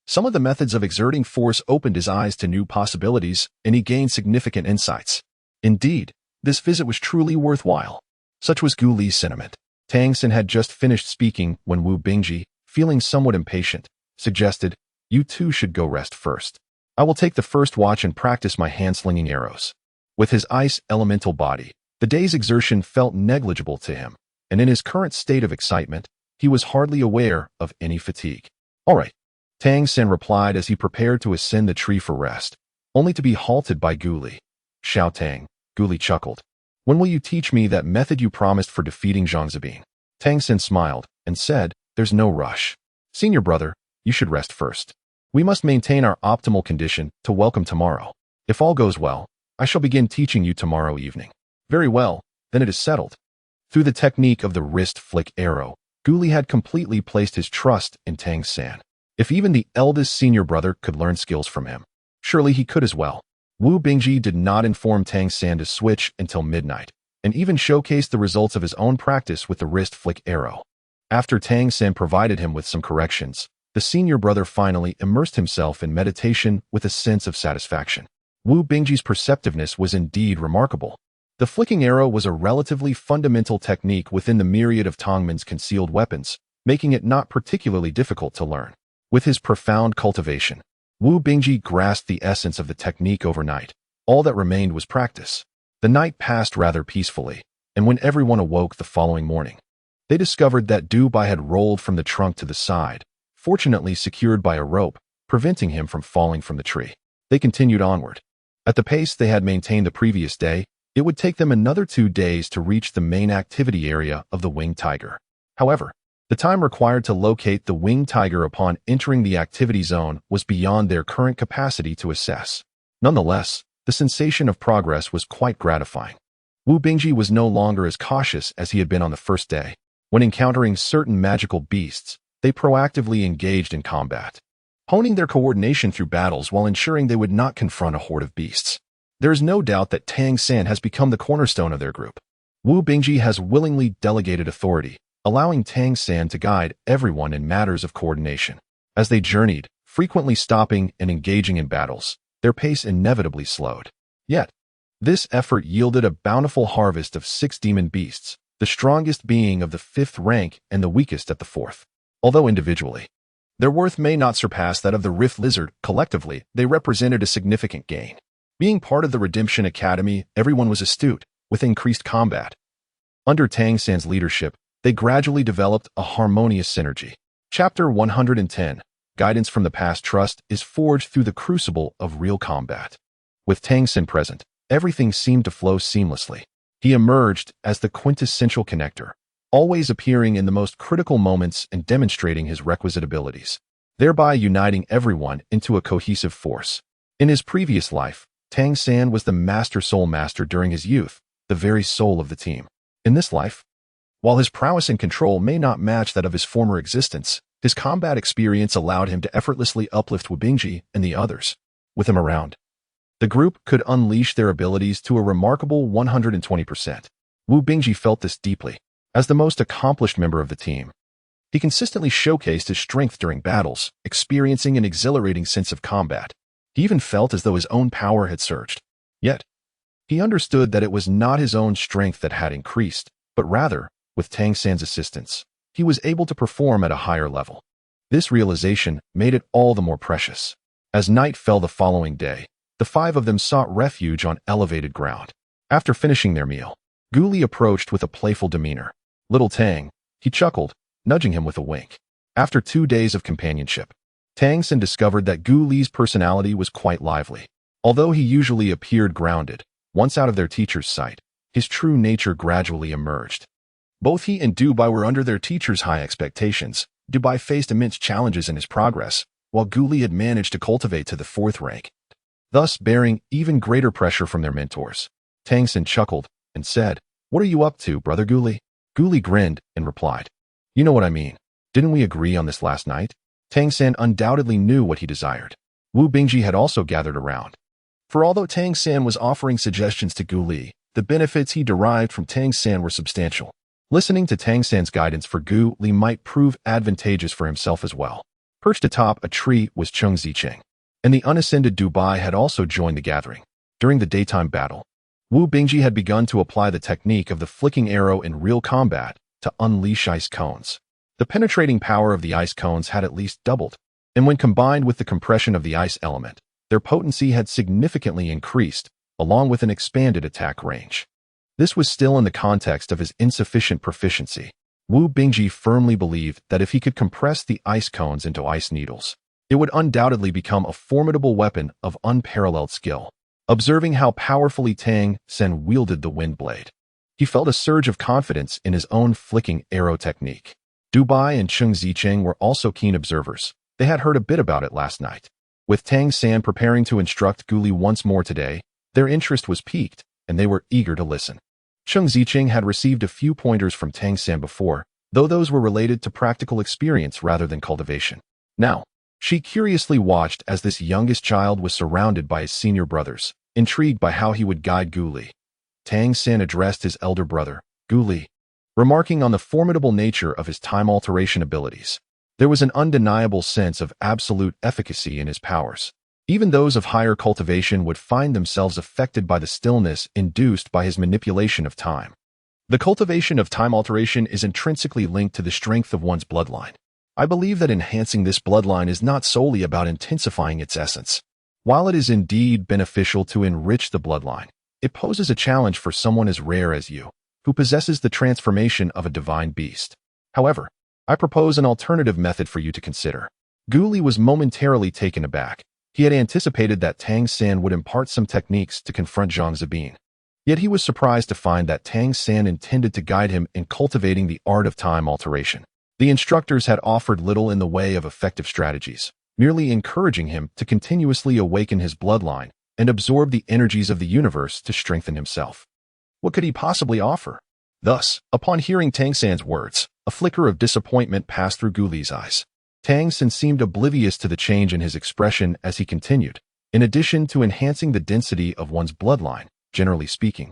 Some of the methods of exerting force opened his eyes to new possibilities, and he gained significant insights. Indeed, this visit was truly worthwhile. Such was Gu Li's sentiment. Tang Xin had just finished speaking when Wu Bingji, feeling somewhat impatient, suggested, "You two should go rest first. I will take the first watch and practice my hand-slinging arrows." With his ice elemental body, the day's exertion felt negligible to him, and in his current state of excitement, he was hardly aware of any fatigue. "All right," Tang Xin replied as he prepared to ascend the tree for rest, only to be halted by Gu Li. "Xiao Tang," Gu Li chuckled. "When will you teach me that method you promised for defeating Zhang Zabin?" Tang Sen smiled and said, "There's no rush. Senior brother, you should rest first. We must maintain our optimal condition to welcome tomorrow. If all goes well, I shall begin teaching you tomorrow evening." "Very well, then it is settled." Through the technique of the wrist flick arrow, Guli had completely placed his trust in Tang San. If even the eldest senior brother could learn skills from him, surely he could as well. Wu Bingji did not inform Tang San to switch until midnight, and even showcased the results of his own practice with the wrist flick arrow. After Tang San provided him with some corrections, the senior brother finally immersed himself in meditation with a sense of satisfaction. Wu Bingji's perceptiveness was indeed remarkable. The flicking arrow was a relatively fundamental technique within the myriad of Tongmen's concealed weapons, making it not particularly difficult to learn. With his profound cultivation, Wu Bingji grasped the essence of the technique overnight. All that remained was practice. The night passed rather peacefully, and when everyone awoke the following morning, they discovered that Du Bai had rolled from the trunk to the side, fortunately secured by a rope, preventing him from falling from the tree. They continued onward. At the pace they had maintained the previous day, it would take them another 2 days to reach the main activity area of the winged tiger. However, the time required to locate the winged tiger upon entering the activity zone was beyond their current capacity to assess. Nonetheless, the sensation of progress was quite gratifying. Wu Bingji was no longer as cautious as he had been on the first day. When encountering certain magical beasts, they proactively engaged in combat, honing their coordination through battles while ensuring they would not confront a horde of beasts. There is no doubt that Tang San has become the cornerstone of their group. Wu Bingji has willingly delegated authority, allowing Tang San to guide everyone in matters of coordination. As they journeyed, frequently stopping and engaging in battles, their pace inevitably slowed. Yet, this effort yielded a bountiful harvest of 6 demon beasts, the strongest being of the 5th rank and the weakest at the 4th. Although individually, their worth may not surpass that of the Rift Lizard, collectively, they represented a significant gain. Being part of the Redemption Academy, everyone was astute, with increased combat. Under Tang San's leadership, they gradually developed a harmonious synergy. Chapter 110, Guidance from the Past. Trust is forged through the crucible of real combat. With Tang San present, everything seemed to flow seamlessly. He emerged as the quintessential connector, always appearing in the most critical moments and demonstrating his requisite abilities, thereby uniting everyone into a cohesive force. In his previous life, Tang San was the Master Soul Master during his youth, the very soul of the team. In this life, while his prowess and control may not match that of his former existence, his combat experience allowed him to effortlessly uplift Wu Bingji and the others. With him around, the group could unleash their abilities to a remarkable 120%. Wu Bingji felt this deeply. As the most accomplished member of the team, he consistently showcased his strength during battles, experiencing an exhilarating sense of combat. He even felt as though his own power had surged. Yet, he understood that it was not his own strength that had increased, but rather, with Tang San's assistance, he was able to perform at a higher level. This realization made it all the more precious. As night fell the following day, the 5 of them sought refuge on elevated ground. After finishing their meal, Guli approached with a playful demeanor. "Little Tang," he chuckled, nudging him with a wink. After 2 days of companionship, Tang San discovered that Gu Li's personality was quite lively. Although he usually appeared grounded, once out of their teacher's sight, his true nature gradually emerged. Both he and Du Bai were under their teacher's high expectations. Du Bai faced immense challenges in his progress, while Gu Li had managed to cultivate to the 4th rank, thus bearing even greater pressure from their mentors. Tang San chuckled and said, "What are you up to, brother Gu Li?" Gu Li grinned and replied, "You know what I mean. Didn't we agree on this last night?" Tang San undoubtedly knew what he desired. Wu Bingji had also gathered around. For although Tang San was offering suggestions to Gu Li, the benefits he derived from Tang San were substantial. Listening to Tang San's guidance for Gu Li might prove advantageous for himself as well. Perched atop a tree was Cheng Zicheng, and the unascended Du Bai had also joined the gathering. During the daytime battle, Wu Bingji had begun to apply the technique of the flicking arrow in real combat to unleash ice cones. The penetrating power of the ice cones had at least doubled, and when combined with the compression of the ice element, their potency had significantly increased, along with an expanded attack range. This was still in the context of his insufficient proficiency. Wu Bingji firmly believed that if he could compress the ice cones into ice needles, it would undoubtedly become a formidable weapon of unparalleled skill. Observing how powerfully Tang San wielded the wind blade, he He felt a surge of confidence in his own flicking arrow technique. Dubai and Cheng Zicheng were also keen observers. They had heard a bit about it last night. With Tang San preparing to instruct Gu Li once more today, their interest was piqued, and they were eager to listen. Cheng Zicheng had received a few pointers from Tang San before, though those were related to practical experience rather than cultivation. Now, she curiously watched as this youngest child was surrounded by his senior brothers, intrigued by how he would guide Gu Li. Tang San addressed his elder brother, Gu Li, remarking on the formidable nature of his time alteration abilities. There was an undeniable sense of absolute efficacy in his powers. Even those of higher cultivation would find themselves affected by the stillness induced by his manipulation of time. The cultivation of time alteration is intrinsically linked to the strength of one's bloodline. I believe that enhancing this bloodline is not solely about intensifying its essence. While it is indeed beneficial to enrich the bloodline, it poses a challenge for someone as rare as you, who possesses the transformation of a divine beast. However, I propose an alternative method for you to consider. Gu Li was momentarily taken aback. He had anticipated that Tang San would impart some techniques to confront Zhang Zabin. Yet he was surprised to find that Tang San intended to guide him in cultivating the art of time alteration. The instructors had offered little in the way of effective strategies, merely encouraging him to continuously awaken his bloodline and absorb the energies of the universe to strengthen himself. What could he possibly offer? Thus, upon hearing Tang San's words, a flicker of disappointment passed through Gu Li's eyes. Tang San seemed oblivious to the change in his expression as he continued. In addition to enhancing the density of one's bloodline, generally speaking,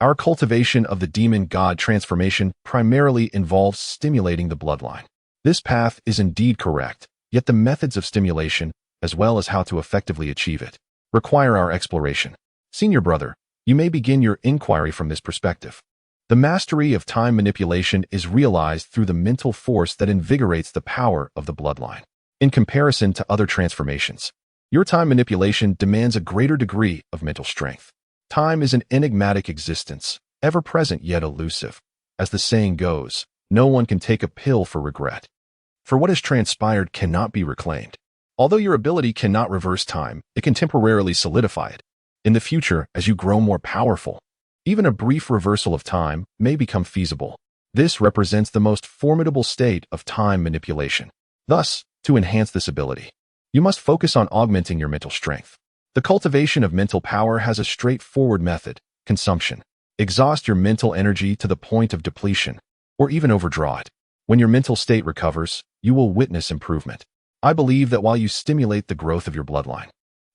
our cultivation of the demon god transformation primarily involves stimulating the bloodline. This path is indeed correct, yet the methods of stimulation, as well as how to effectively achieve it, require our exploration. Senior brother, you may begin your inquiry from this perspective. The mastery of time manipulation is realized through the mental force that invigorates the power of the bloodline. In comparison to other transformations, your time manipulation demands a greater degree of mental strength. Time is an enigmatic existence, ever present yet elusive. As the saying goes, no one can take a pill for regret. For what has transpired cannot be reclaimed. Although your ability cannot reverse time, it can temporarily solidify it. In the future, as you grow more powerful, even a brief reversal of time may become feasible. This represents the most formidable state of time manipulation. Thus, to enhance this ability, you must focus on augmenting your mental strength. The cultivation of mental power has a straightforward method: consumption. Exhaust your mental energy to the point of depletion, or even overdraw it. When your mental state recovers, you will witness improvement. I believe that while you stimulate the growth of your bloodline,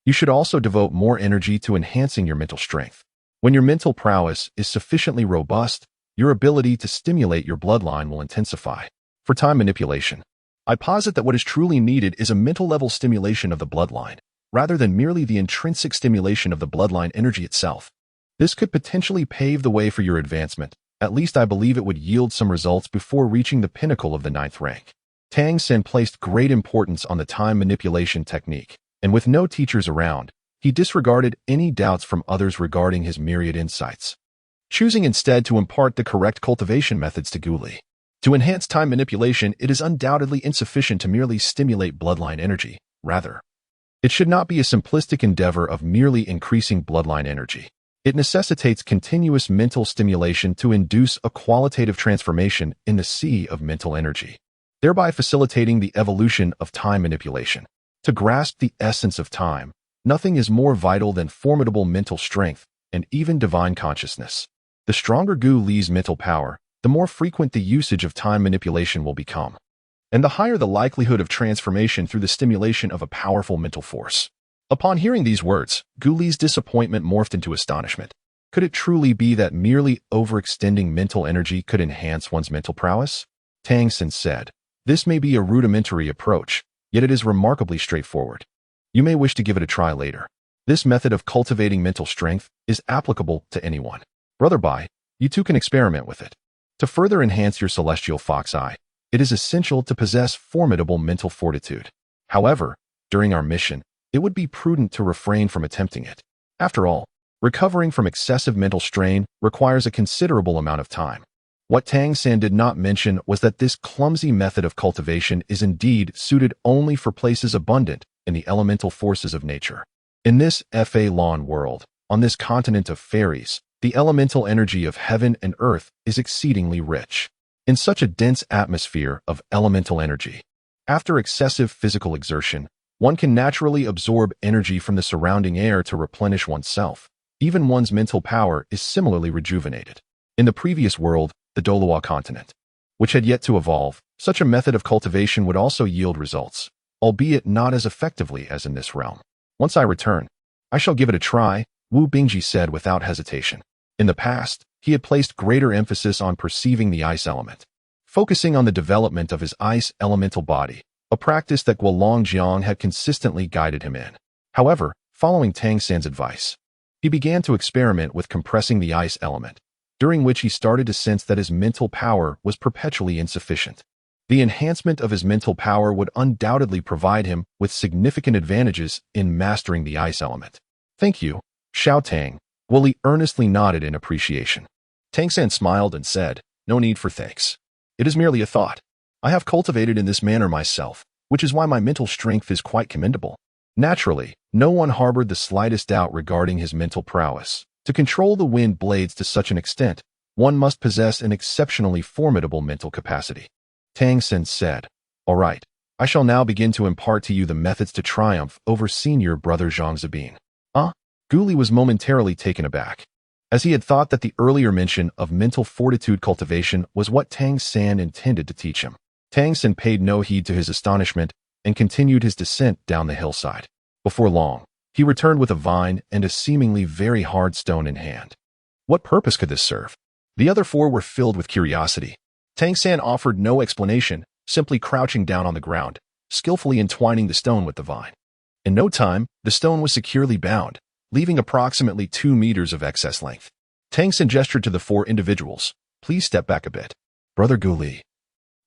you should also devote more energy to enhancing your mental strength. When your mental prowess is sufficiently robust, your ability to stimulate your bloodline will intensify. For time manipulation, I posit that what is truly needed is a mental-level stimulation of the bloodline, rather than merely the intrinsic stimulation of the bloodline energy itself. This could potentially pave the way for your advancement. At least I believe it would yield some results before reaching the pinnacle of the 9th rank. Tang San placed great importance on the time manipulation technique, and with no teachers around, he disregarded any doubts from others regarding his myriad insights, choosing instead to impart the correct cultivation methods to Gu Li. To enhance time manipulation, it is undoubtedly insufficient to merely stimulate bloodline energy. Rather, it should not be a simplistic endeavor of merely increasing bloodline energy. It necessitates continuous mental stimulation to induce a qualitative transformation in the sea of mental energy, thereby facilitating the evolution of time manipulation. To grasp the essence of time, nothing is more vital than formidable mental strength and even divine consciousness. The stronger Gu Li's mental power, the more frequent the usage of time manipulation will become, and the higher the likelihood of transformation through the stimulation of a powerful mental force. Upon hearing these words, Gu Li's disappointment morphed into astonishment. Could it truly be that merely overextending mental energy could enhance one's mental prowess? Tang San said, "This may be a rudimentary approach, yet it is remarkably straightforward. You may wish to give it a try later. This method of cultivating mental strength is applicable to anyone. Brother Bai, you too can experiment with it. To further enhance your celestial fox eye, it is essential to possess formidable mental fortitude. However, during our mission, it would be prudent to refrain from attempting it. After all, recovering from excessive mental strain requires a considerable amount of time." What Tang San did not mention was that this clumsy method of cultivation is indeed suited only for places abundant in the elemental forces of nature. In this Fa Lawn world, on this continent of fairies, The elemental energy of heaven and earth is exceedingly rich. In such a dense atmosphere of elemental energy, after excessive physical exertion, one can naturally absorb energy from the surrounding air to replenish oneself. Even one's mental power is similarly rejuvenated. In the previous world, the Dolawa continent, which had yet to evolve, such a method of cultivation would also yield results, albeit not as effectively as in this realm. Once I return, I shall give it a try, Wu Bingji said without hesitation. In the past, he had placed greater emphasis on perceiving the ice element, focusing on the development of his ice elemental body, a practice that Guolong Jiang had consistently guided him in. However, following Tang San's advice, he began to experiment with compressing the ice element, during which he started to sense that his mental power was perpetually insufficient. The enhancement of his mental power would undoubtedly provide him with significant advantages in mastering the ice element. Thank you, Xiao Tang. Wooly earnestly nodded in appreciation. Tang San smiled and said, "No need for thanks. It is merely a thought. I have cultivated in this manner myself, which is why my mental strength is quite commendable." Naturally, no one harbored the slightest doubt regarding his mental prowess. To control the wind blades to such an extent, one must possess an exceptionally formidable mental capacity. Tang Sen said, "All right, I shall now begin to impart to you the methods to triumph over senior brother Zhang Zabin." Guli was momentarily taken aback, as he had thought that the earlier mention of mental fortitude cultivation was what Tang San intended to teach him. Tang San paid no heed to his astonishment and continued his descent down the hillside. Before long, he returned with a vine and a seemingly very hard stone in hand. What purpose could this serve? The other four were filled with curiosity. Tang San offered no explanation, simply crouching down on the ground, skillfully entwining the stone with the vine. In no time, the stone was securely bound, leaving approximately 2 meters of excess length. Tang San gestured to the four individuals. "Please step back a bit. Brother Guli,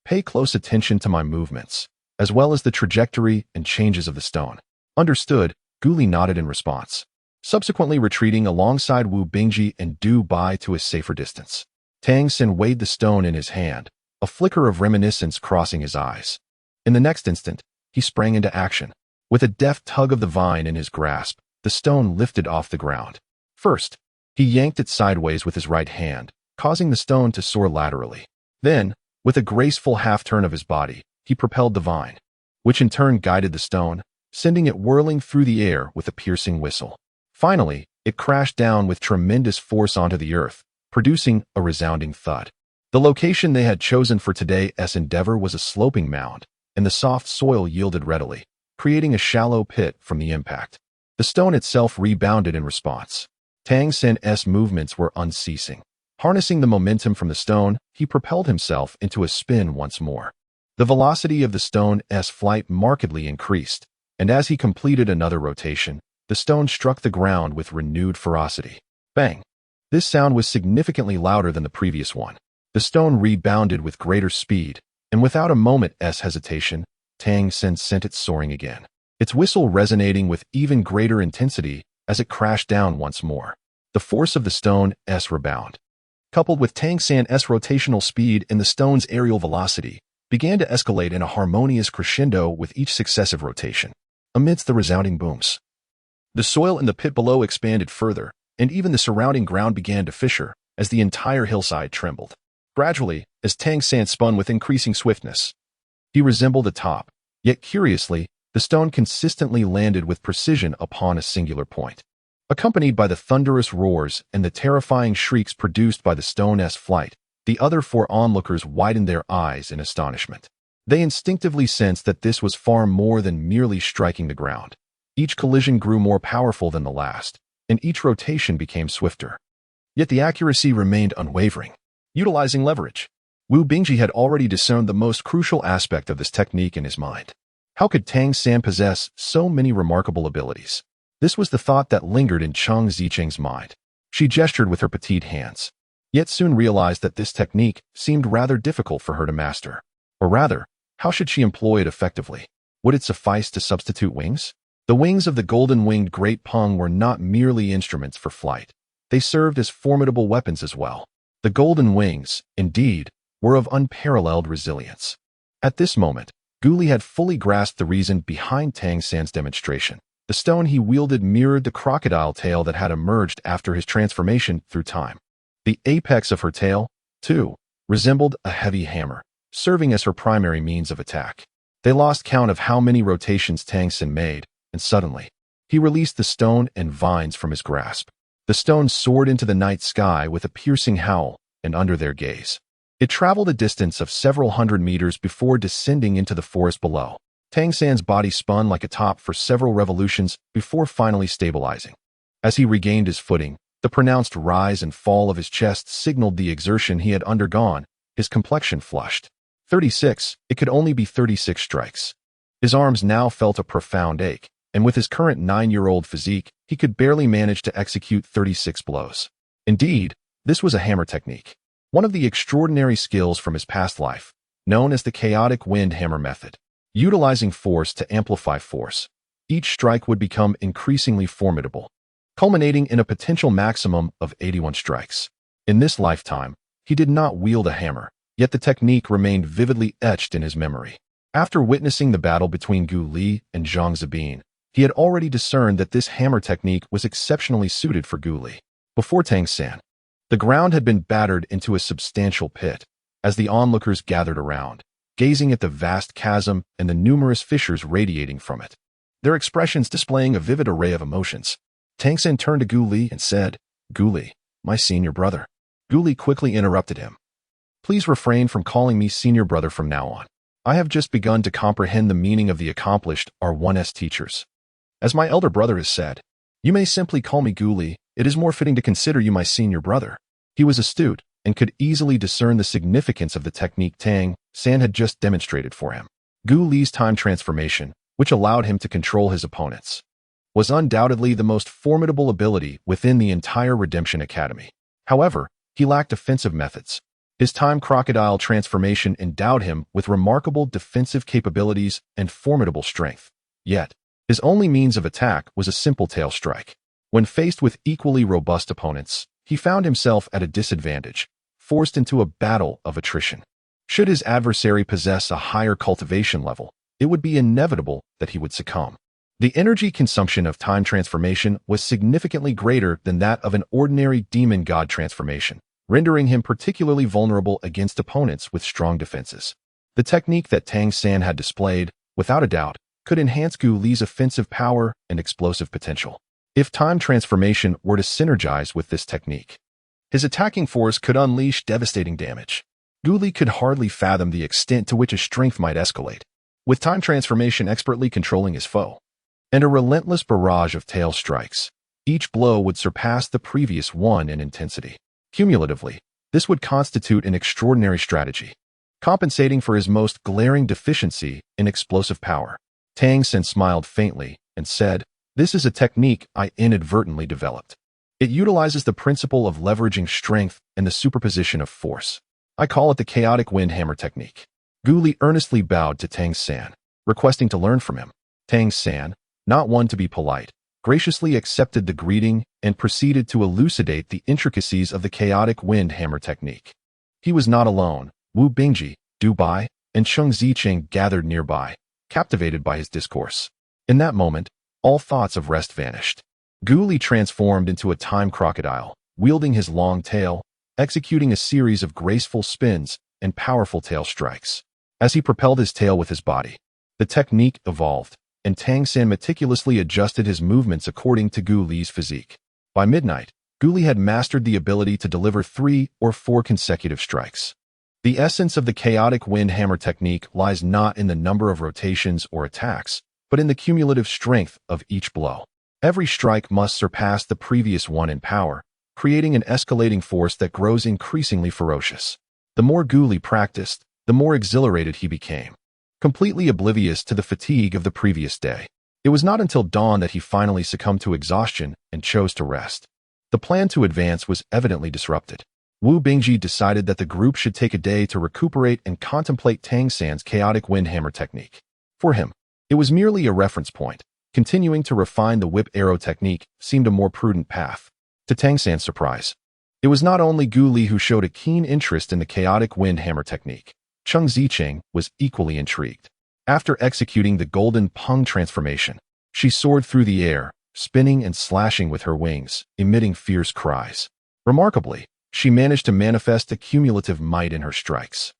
pay close attention to my movements, as well as the trajectory and changes of the stone." Understood, Guli nodded in response, subsequently retreating alongside Wu Bingji and Du Bai to a safer distance. Tang San weighed the stone in his hand, a flicker of reminiscence crossing his eyes. In the next instant, he sprang into action. With a deft tug of the vine in his grasp, the stone lifted off the ground. First, he yanked it sideways with his right hand, causing the stone to soar laterally. Then, with a graceful half-turn of his body, he propelled the vine, which in turn guided the stone, sending it whirling through the air with a piercing whistle. Finally, it crashed down with tremendous force onto the earth, producing a resounding thud. The location they had chosen for today's endeavor was a sloping mound, and the soft soil yielded readily, creating a shallow pit from the impact. The stone itself rebounded in response. Tang San's movements were unceasing. Harnessing the momentum from the stone, he propelled himself into a spin once more. The velocity of the stone's flight markedly increased, and as he completed another rotation, the stone struck the ground with renewed ferocity. Bang! This sound was significantly louder than the previous one. The stone rebounded with greater speed, and without a moment's hesitation, Tang San sent it soaring again, its whistle resonating with even greater intensity as it crashed down once more. The force of the stone's rebound, coupled with Tang San's rotational speed and the stone's aerial velocity, began to escalate in a harmonious crescendo with each successive rotation. Amidst the resounding booms, the soil in the pit below expanded further, and even the surrounding ground began to fissure as the entire hillside trembled. Gradually, as Tang San spun with increasing swiftness, he resembled a top, yet curiously, the stone consistently landed with precision upon a singular point. Accompanied by the thunderous roars and the terrifying shrieks produced by the stone's flight, the other four onlookers widened their eyes in astonishment. They instinctively sensed that this was far more than merely striking the ground. Each collision grew more powerful than the last, and each rotation became swifter. Yet the accuracy remained unwavering. Utilizing leverage, Wu Bingji had already discerned the most crucial aspect of this technique in his mind. How could Tang San possess so many remarkable abilities? This was the thought that lingered in Cheng Zicheng's mind. She gestured with her petite hands, yet soon realized that this technique seemed rather difficult for her to master. Or rather, how should she employ it effectively? Would it suffice to substitute wings? The wings of the golden-winged Great Peng were not merely instruments for flight. They served as formidable weapons as well. The golden wings, indeed, were of unparalleled resilience. At this moment, Guli had fully grasped the reason behind Tang San's demonstration. The stone he wielded mirrored the crocodile tail that had emerged after his transformation through time. The apex of her tail, too, resembled a heavy hammer, serving as her primary means of attack. They lost count of how many rotations Tang Sen made, and suddenly, he released the stone and vines from his grasp. The stone soared into the night sky with a piercing howl, and under their gaze, it traveled a distance of several hundred meters before descending into the forest below. Tang San's body spun like a top for several revolutions before finally stabilizing. As he regained his footing, the pronounced rise and fall of his chest signaled the exertion he had undergone. His complexion flushed. 36, it could only be 36 strikes. His arms now felt a profound ache, and with his current 9-year-old physique, he could barely manage to execute 36 blows. Indeed, this was a hammer technique, one of the extraordinary skills from his past life, known as the chaotic wind hammer method. Utilizing force to amplify force, each strike would become increasingly formidable, culminating in a potential maximum of 81 strikes. In this lifetime, he did not wield a hammer, yet the technique remained vividly etched in his memory. After witnessing the battle between Gu Li and Zhang Zibin, he had already discerned that this hammer technique was exceptionally suited for Gu Li. Before Tang San, the ground had been battered into a substantial pit, as the onlookers gathered around, gazing at the vast chasm and the numerous fissures radiating from it, their expressions displaying a vivid array of emotions. Tang San turned to Gu Li and said, "Gu Li, my senior brother." Gu Li quickly interrupted him. "Please refrain from calling me senior brother from now on. I have just begun to comprehend the meaning of the accomplished R1S teachers. As my elder brother has said, you may simply call me Gu Li. It is more fitting to consider you my senior brother." He was astute and could easily discern the significance of the technique Tang San had just demonstrated for him. Gu Li's time transformation, which allowed him to control his opponents, was undoubtedly the most formidable ability within the entire Redemption Academy. However, he lacked offensive methods. His time crocodile transformation endowed him with remarkable defensive capabilities and formidable strength. Yet, his only means of attack was a simple tail strike. When faced with equally robust opponents, he found himself at a disadvantage, forced into a battle of attrition. Should his adversary possess a higher cultivation level, it would be inevitable that he would succumb. The energy consumption of time transformation was significantly greater than that of an ordinary demon god transformation, rendering him particularly vulnerable against opponents with strong defenses. The technique that Tang San had displayed, without a doubt, could enhance Gu Li's offensive power and explosive potential. If time transformation were to synergize with this technique, his attacking force could unleash devastating damage. Gu Li could hardly fathom the extent to which his strength might escalate, with time transformation expertly controlling his foe, and a relentless barrage of tail strikes. Each blow would surpass the previous one in intensity. Cumulatively, this would constitute an extraordinary strategy, compensating for his most glaring deficiency in explosive power. Tang Sen smiled faintly and said, "This is a technique I inadvertently developed. It utilizes the principle of leveraging strength and the superposition of force. I call it the chaotic wind hammer technique." Gu Li earnestly bowed to Tang San, requesting to learn from him. Tang San, not one to be polite, graciously accepted the greeting and proceeded to elucidate the intricacies of the chaotic wind hammer technique. He was not alone. Wu Bingji, Du Bai, and Cheng Zicheng gathered nearby, captivated by his discourse. In that moment, all thoughts of rest vanished. Gu Li transformed into a time crocodile, wielding his long tail, executing a series of graceful spins and powerful tail strikes. As he propelled his tail with his body, the technique evolved, and Tang San meticulously adjusted his movements according to Gu Li's physique. By midnight, Gu Li had mastered the ability to deliver 3 or 4 consecutive strikes. The essence of the chaotic wind hammer technique lies not in the number of rotations or attacks, but in the cumulative strength of each blow. Every strike must surpass the previous one in power, creating an escalating force that grows increasingly ferocious. The more Gu Li practiced, the more exhilarated he became, completely oblivious to the fatigue of the previous day. It was not until dawn that he finally succumbed to exhaustion and chose to rest. The plan to advance was evidently disrupted. Wu Bingji decided that the group should take a day to recuperate and contemplate Tang San's chaotic wind hammer technique. For him, it was merely a reference point. Continuing to refine the whip arrow technique seemed a more prudent path. To Tang San's surprise, it was not only Gu Li who showed a keen interest in the chaotic wind hammer technique. Cheng Zicheng was equally intrigued. After executing the golden Peng transformation, She soared through the air, spinning and slashing with her wings, emitting fierce cries. Remarkably, she managed to manifest a cumulative might in her strikes,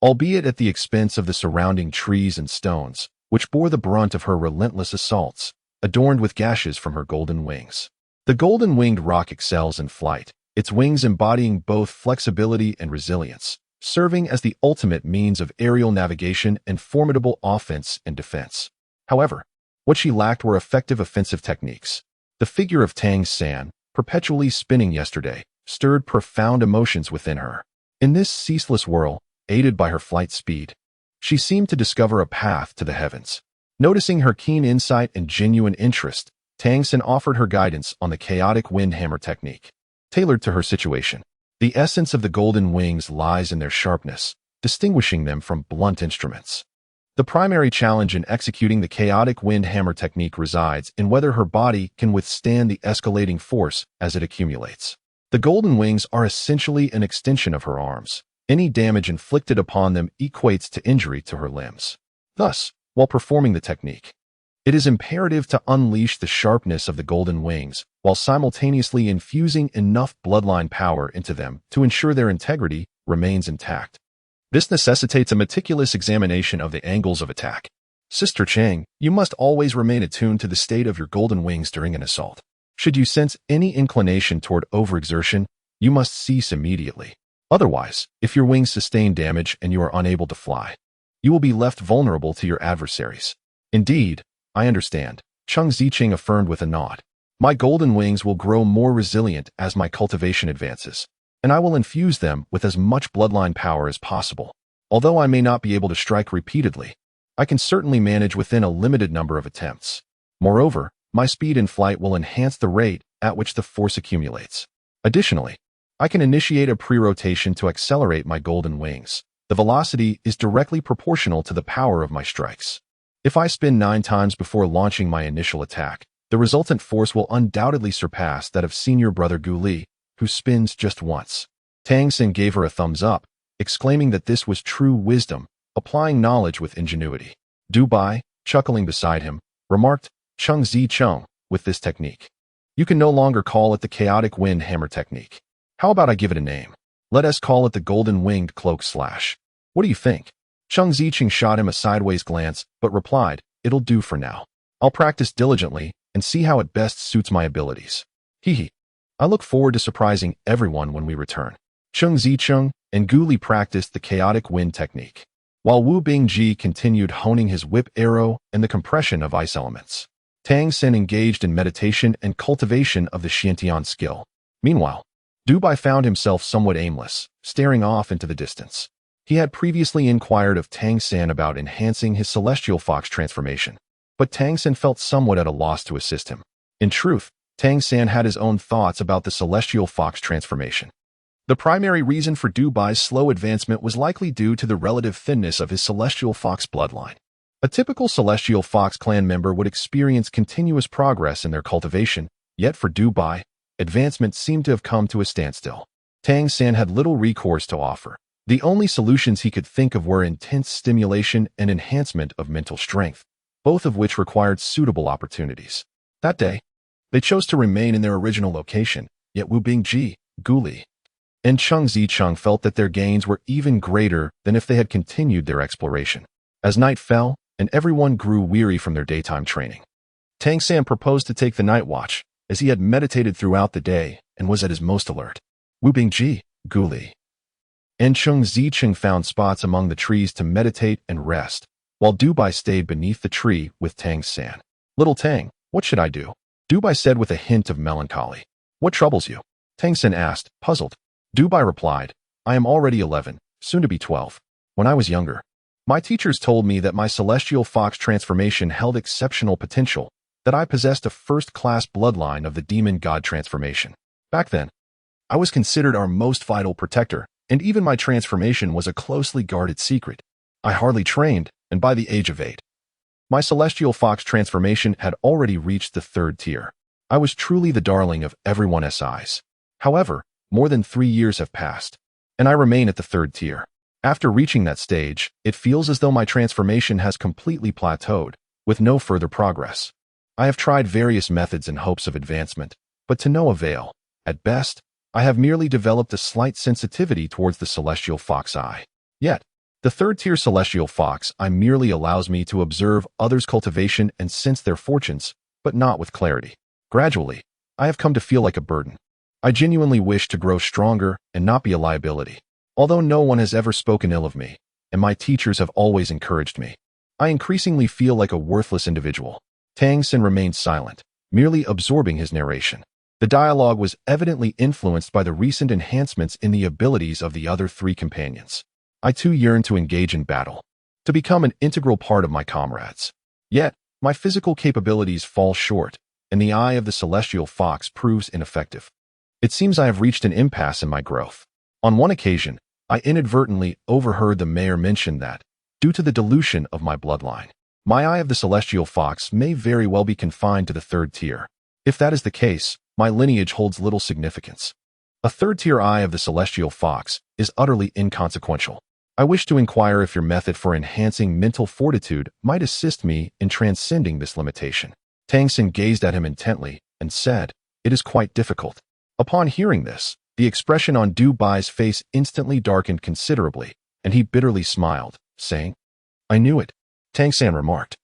albeit at the expense of the surrounding trees and stones, which bore the brunt of her relentless assaults, adorned with gashes from her golden wings. The golden-winged roc excels in flight, its wings embodying both flexibility and resilience, serving as the ultimate means of aerial navigation and formidable offense and defense. However, what she lacked were effective offensive techniques. The figure of Tang San, perpetually spinning yesterday, stirred profound emotions within her. In this ceaseless whirl, aided by her flight speed, she seemed to discover a path to the heavens. Noticing her keen insight and genuine interest, Tang San offered her guidance on the chaotic wind hammer technique. Tailored to her situation, the essence of the golden wings lies in their sharpness, distinguishing them from blunt instruments. The primary challenge in executing the chaotic wind hammer technique resides in whether her body can withstand the escalating force as it accumulates. The golden wings are essentially an extension of her arms. Any damage inflicted upon them equates to injury to her limbs. Thus, while performing the technique, it is imperative to unleash the sharpness of the golden wings while simultaneously infusing enough bloodline power into them to ensure their integrity remains intact. This necessitates a meticulous examination of the angles of attack. Sister Chang, you must always remain attuned to the state of your golden wings during an assault. Should you sense any inclination toward overexertion, you must cease immediately. Otherwise, if your wings sustain damage and you are unable to fly, you will be left vulnerable to your adversaries. Indeed, I understand, Cheng Ziqing affirmed with a nod. My golden wings will grow more resilient as my cultivation advances, and I will infuse them with as much bloodline power as possible. Although I may not be able to strike repeatedly, I can certainly manage within a limited number of attempts. Moreover, my speed in flight will enhance the rate at which the force accumulates. Additionally, I can initiate a pre-rotation to accelerate my golden wings. The velocity is directly proportional to the power of my strikes. If I spin 9 times before launching my initial attack, the resultant force will undoubtedly surpass that of senior brother Gu Li, who spins just once. Tang San gave her a thumbs up, exclaiming that this was true wisdom, applying knowledge with ingenuity. Du Bai, chuckling beside him, remarked, Cheng Ziqing, with this technique, you can no longer call it the chaotic wind hammer technique. How about I give it a name? Let us call it the golden winged cloak slash. What do you think? Cheng Ziqing shot him a sideways glance, but replied, it'll do for now. I'll practice diligently and see how it best suits my abilities. Hee. I look forward to surprising everyone when we return. Cheng Ziqing and Gu Li practiced the chaotic wind technique, while Wu Bingji continued honing his whip arrow and the compression of ice elements. Tang San engaged in meditation and cultivation of the Xiantian skill. Meanwhile, Du Bai found himself somewhat aimless, staring off into the distance. He had previously inquired of Tang San about enhancing his celestial fox transformation, but Tang San felt somewhat at a loss to assist him. In truth, Tang San had his own thoughts about the celestial fox transformation. The primary reason for Du Bai's slow advancement was likely due to the relative thinness of his celestial fox bloodline. A typical celestial fox clan member would experience continuous progress in their cultivation, yet for Du Bai, advancement seemed to have come to a standstill. Tang San had little recourse to offer. The only solutions he could think of were intense stimulation and enhancement of mental strength, both of which required suitable opportunities. That day, they chose to remain in their original location, yet Wu Bingji, Gu Li, and Cheng Ziqing felt that their gains were even greater than if they had continued their exploration. As night fell, and everyone grew weary from their daytime training, Tang San proposed to take the night watch, as he had meditated throughout the day and was at his most alert. Wu Bingji, Gu Li, and Cheng Ziqing found spots among the trees to meditate and rest, while Du Bai stayed beneath the tree with Tang San. Little Tang, what should I do? Du Bai said with a hint of melancholy. What troubles you? Tang San asked, puzzled. Du Bai replied, I am already 11, soon to be 12. When I was younger, my teachers told me that my celestial fox transformation held exceptional potential, that I possessed a first-class bloodline of the demon god transformation. Back then, I was considered our most vital protector, and even my transformation was a closely guarded secret. I hardly trained, and by the age of 8, my celestial fox transformation had already reached the 3rd tier. I was truly the darling of everyone's eyes. However, more than 3 years have passed, and I remain at the 3rd tier. After reaching that stage, it feels as though my transformation has completely plateaued, with no further progress. I have tried various methods in hopes of advancement, but to no avail. At best, I have merely developed a slight sensitivity towards the celestial fox eye. Yet, the third-tier celestial fox eye merely allows me to observe others' cultivation and sense their fortunes, but not with clarity. Gradually, I have come to feel like a burden. I genuinely wish to grow stronger and not be a liability. Although no one has ever spoken ill of me, and my teachers have always encouraged me, I increasingly feel like a worthless individual. Tang remained silent, merely absorbing his narration. The dialogue was evidently influenced by the recent enhancements in the abilities of the other three companions. I too yearned to engage in battle, to become an integral part of my comrades. Yet, my physical capabilities fall short, and the eye of the celestial fox proves ineffective. It seems I have reached an impasse in my growth. On one occasion, I inadvertently overheard the mayor mention that, due to the dilution of my bloodline, my eye of the celestial fox may very well be confined to the third tier. If that is the case, my lineage holds little significance. A third-tier eye of the celestial fox is utterly inconsequential. I wish to inquire if your method for enhancing mental fortitude might assist me in transcending this limitation. Tang gazed at him intently and said, "It is quite difficult." Upon hearing this, the expression on Du Bai's face instantly darkened considerably, and he bitterly smiled, saying, "I knew it." Tang remarked,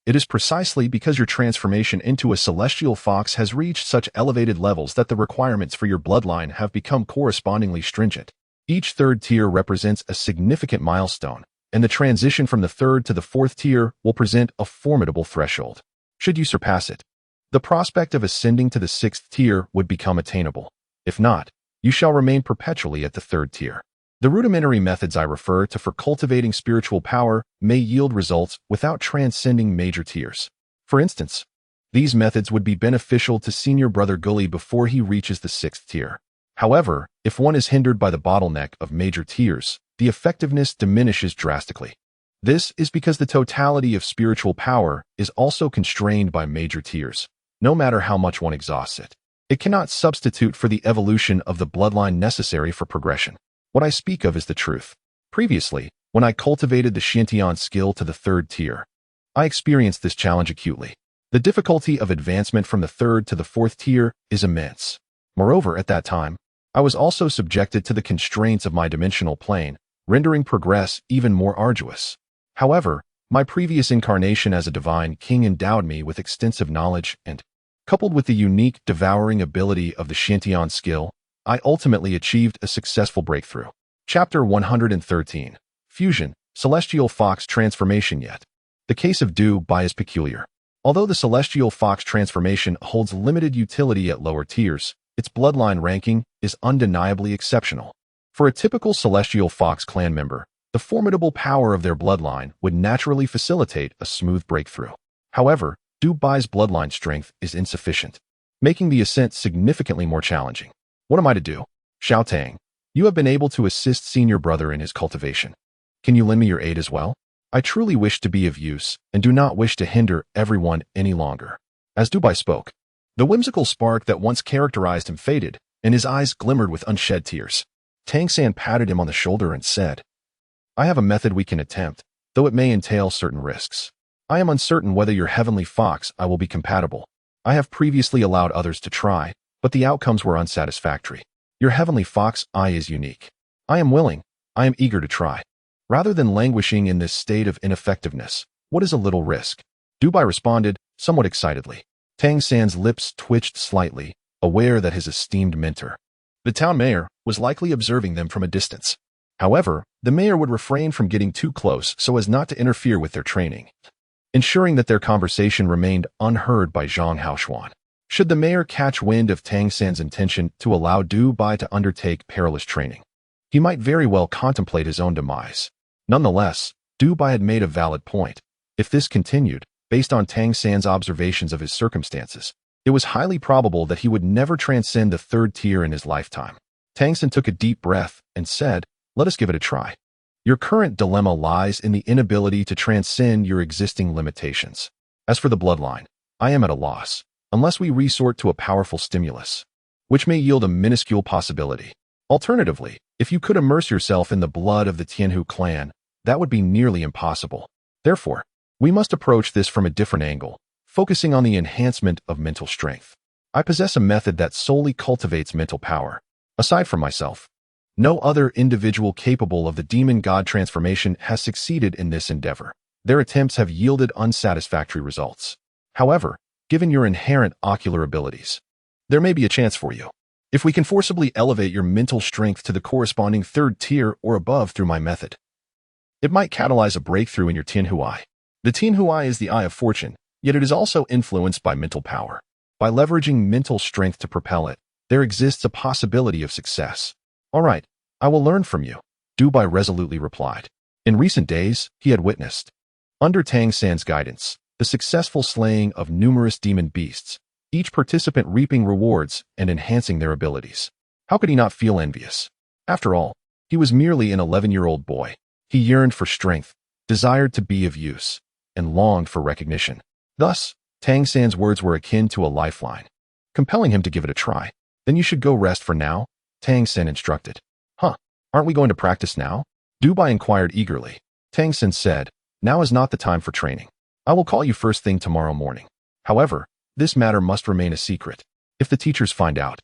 "It is precisely because your transformation into a celestial fox has reached such elevated levels that the requirements for your bloodline have become correspondingly stringent. Each third tier represents a significant milestone, and the transition from the third to the fourth tier will present a formidable threshold. Should you surpass it, the prospect of ascending to the sixth tier would become attainable. If not, you shall remain perpetually at the third tier. The rudimentary methods I refer to for cultivating spiritual power may yield results without transcending major tiers. For instance, these methods would be beneficial to senior brother Gully before he reaches the sixth tier. However, if one is hindered by the bottleneck of major tiers, the effectiveness diminishes drastically. This is because the totality of spiritual power is also constrained by major tiers, no matter how much one exhausts it. It cannot substitute for the evolution of the bloodline necessary for progression. What I speak of is the truth. Previously, when I cultivated the Xiantian skill to the third tier, I experienced this challenge acutely. The difficulty of advancement from the third to the fourth tier is immense. Moreover, at that time, I was also subjected to the constraints of my dimensional plane, rendering progress even more arduous. However, my previous incarnation as a divine king endowed me with extensive knowledge and, coupled with the unique devouring ability of the Xiantian skill, I ultimately achieved a successful breakthrough. Chapter 113. Fusion, Celestial Fox Transformation. Yet, the case of Du Bai is peculiar. Although the Celestial Fox transformation holds limited utility at lower tiers, its bloodline ranking is undeniably exceptional. For a typical Celestial Fox clan member, the formidable power of their bloodline would naturally facilitate a smooth breakthrough. However, Du Bai's bloodline strength is insufficient, making the ascent significantly more challenging. What am I to do? Xiao Tang, you have been able to assist senior brother in his cultivation. Can you lend me your aid as well? I truly wish to be of use and do not wish to hinder everyone any longer. As Du Bai spoke, the whimsical spark that once characterized him faded, and his eyes glimmered with unshed tears. Tang patted him on the shoulder and said, "I have a method we can attempt, though it may entail certain risks. I am uncertain whether your heavenly fox eye will be compatible. I have previously allowed others to try, but the outcomes were unsatisfactory. Your heavenly fox eye is unique. I am eager to try. Rather than languishing in this state of ineffectiveness, what is a little risk?" Du Bai responded, somewhat excitedly. Tang San's lips twitched slightly, aware that his esteemed mentor, the town mayor, was likely observing them from a distance. However, the mayor would refrain from getting too close so as not to interfere with their training, ensuring that their conversation remained unheard by Zhang Haoshuan. Should the mayor catch wind of Tang San's intention to allow Du Bai to undertake perilous training, he might very well contemplate his own demise. Nonetheless, Du Bai had made a valid point. If this continued, based on Tang San's observations of his circumstances, it was highly probable that he would never transcend the third tier in his lifetime. Tang San took a deep breath and said, "Let us give it a try. Your current dilemma lies in the inability to transcend your existing limitations. As for the bloodline, I am at a loss, unless we resort to a powerful stimulus, which may yield a minuscule possibility. Alternatively, if you could immerse yourself in the blood of the Tianhu clan, that would be nearly impossible. Therefore, we must approach this from a different angle, focusing on the enhancement of mental strength. I possess a method that solely cultivates mental power. Aside from myself, no other individual capable of the demon god transformation has succeeded in this endeavor. Their attempts have yielded unsatisfactory results. However, given your inherent ocular abilities, there may be a chance for you. If we can forcibly elevate your mental strength to the corresponding third tier or above through my method, it might catalyze a breakthrough in your Tianhu Eye. The Tianhu Eye is the eye of fortune, yet it is also influenced by mental power. By leveraging mental strength to propel it, there exists a possibility of success. All right, I will learn from you, Du Bai resolutely replied. In recent days, he had witnessed, under Tang San's guidance, the successful slaying of numerous demon beasts, each participant reaping rewards and enhancing their abilities. How could he not feel envious? After all, he was merely an 11-year-old boy. He yearned for strength, desired to be of use, and longed for recognition. Thus, Tang San's words were akin to a lifeline, compelling him to give it a try. Then you should go rest for now, Tang San instructed. Huh, aren't we going to practice now? Du Bai inquired eagerly. Tang San said, now is not the time for training. I will call you first thing tomorrow morning. However, this matter must remain a secret. If the teachers find out,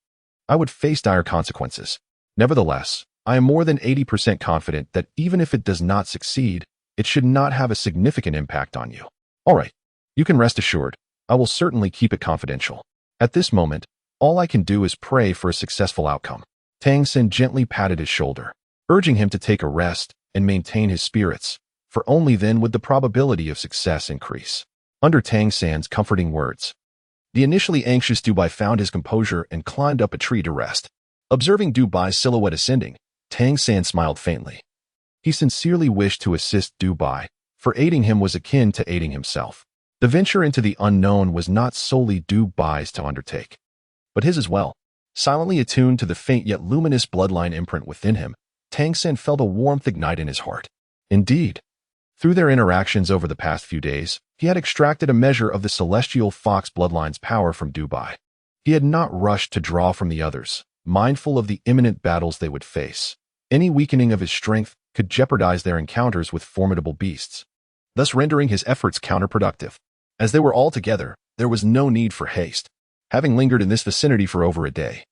I would face dire consequences. Nevertheless, I am more than 80% confident that even if it does not succeed, it should not have a significant impact on you. All right, you can rest assured. I will certainly keep it confidential. At this moment, all I can do is pray for a successful outcome. Tang San gently patted his shoulder, urging him to take a rest and maintain his spirits, for only then would the probability of success increase. Under Tang San's comforting words, the initially anxious Du Bai found his composure and climbed up a tree to rest. Observing Du Bai's silhouette ascending, Tang San smiled faintly. He sincerely wished to assist Du Bai, for aiding him was akin to aiding himself. The venture into the unknown was not solely Du Bai's to undertake, but his as well. Silently attuned to the faint yet luminous bloodline imprint within him, Tang San felt a warmth ignite in his heart. Indeed, through their interactions over the past few days, he had extracted a measure of the celestial fox bloodline's power from Du Bai. He had not rushed to draw from the others, mindful of the imminent battles they would face. Any weakening of his strength could jeopardize their encounters with formidable beasts, thus rendering his efforts counterproductive. As they were all together, there was no need for haste. Having lingered in this vicinity for over a day,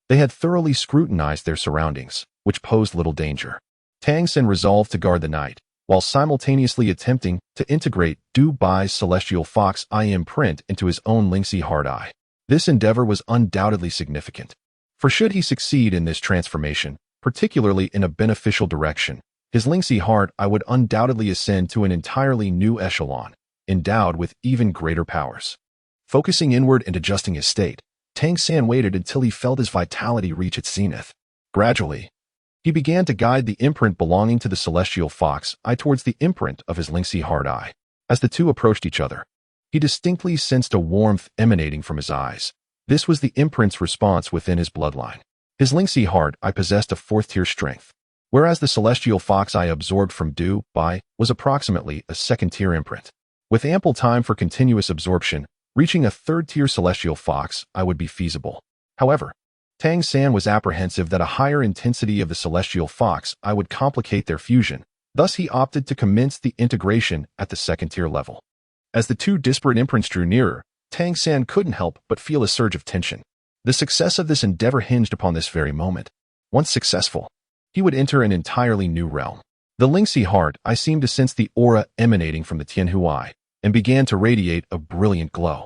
they had thoroughly scrutinized their surroundings, which posed little danger. Tang San resolved to guard the night, while simultaneously attempting to integrate Du Bai's celestial fox eye imprint into his own lynxy hard eye. This endeavor was undoubtedly significant, for should he succeed in this transformation, particularly in a beneficial direction, his lynxy hard eye would undoubtedly ascend to an entirely new echelon, endowed with even greater powers. Focusing inward and adjusting his state, Tang San waited until he felt his vitality reach its zenith. Gradually, he began to guide the imprint belonging to the celestial fox eye towards the imprint of his lynxy hard eye. As the two approached each other, he distinctly sensed a warmth emanating from his eyes. This was the imprint's response within his bloodline. His lynxy hard eye possessed a fourth-tier strength, whereas the celestial fox eye absorbed from Du Bai was approximately a second-tier imprint. With ample time for continuous absorption, reaching a third-tier celestial fox eye would be feasible. However, Tang San was apprehensive that a higher intensity of the celestial fox eye would complicate their fusion. Thus, he opted to commence the integration at the second-tier level. As the two disparate imprints drew nearer, Tang San couldn't help but feel a surge of tension. The success of this endeavor hinged upon this very moment. Once successful, he would enter an entirely new realm. The lynxy hard eye seemed to sense the aura emanating from the Tianhu Eye and began to radiate a brilliant glow.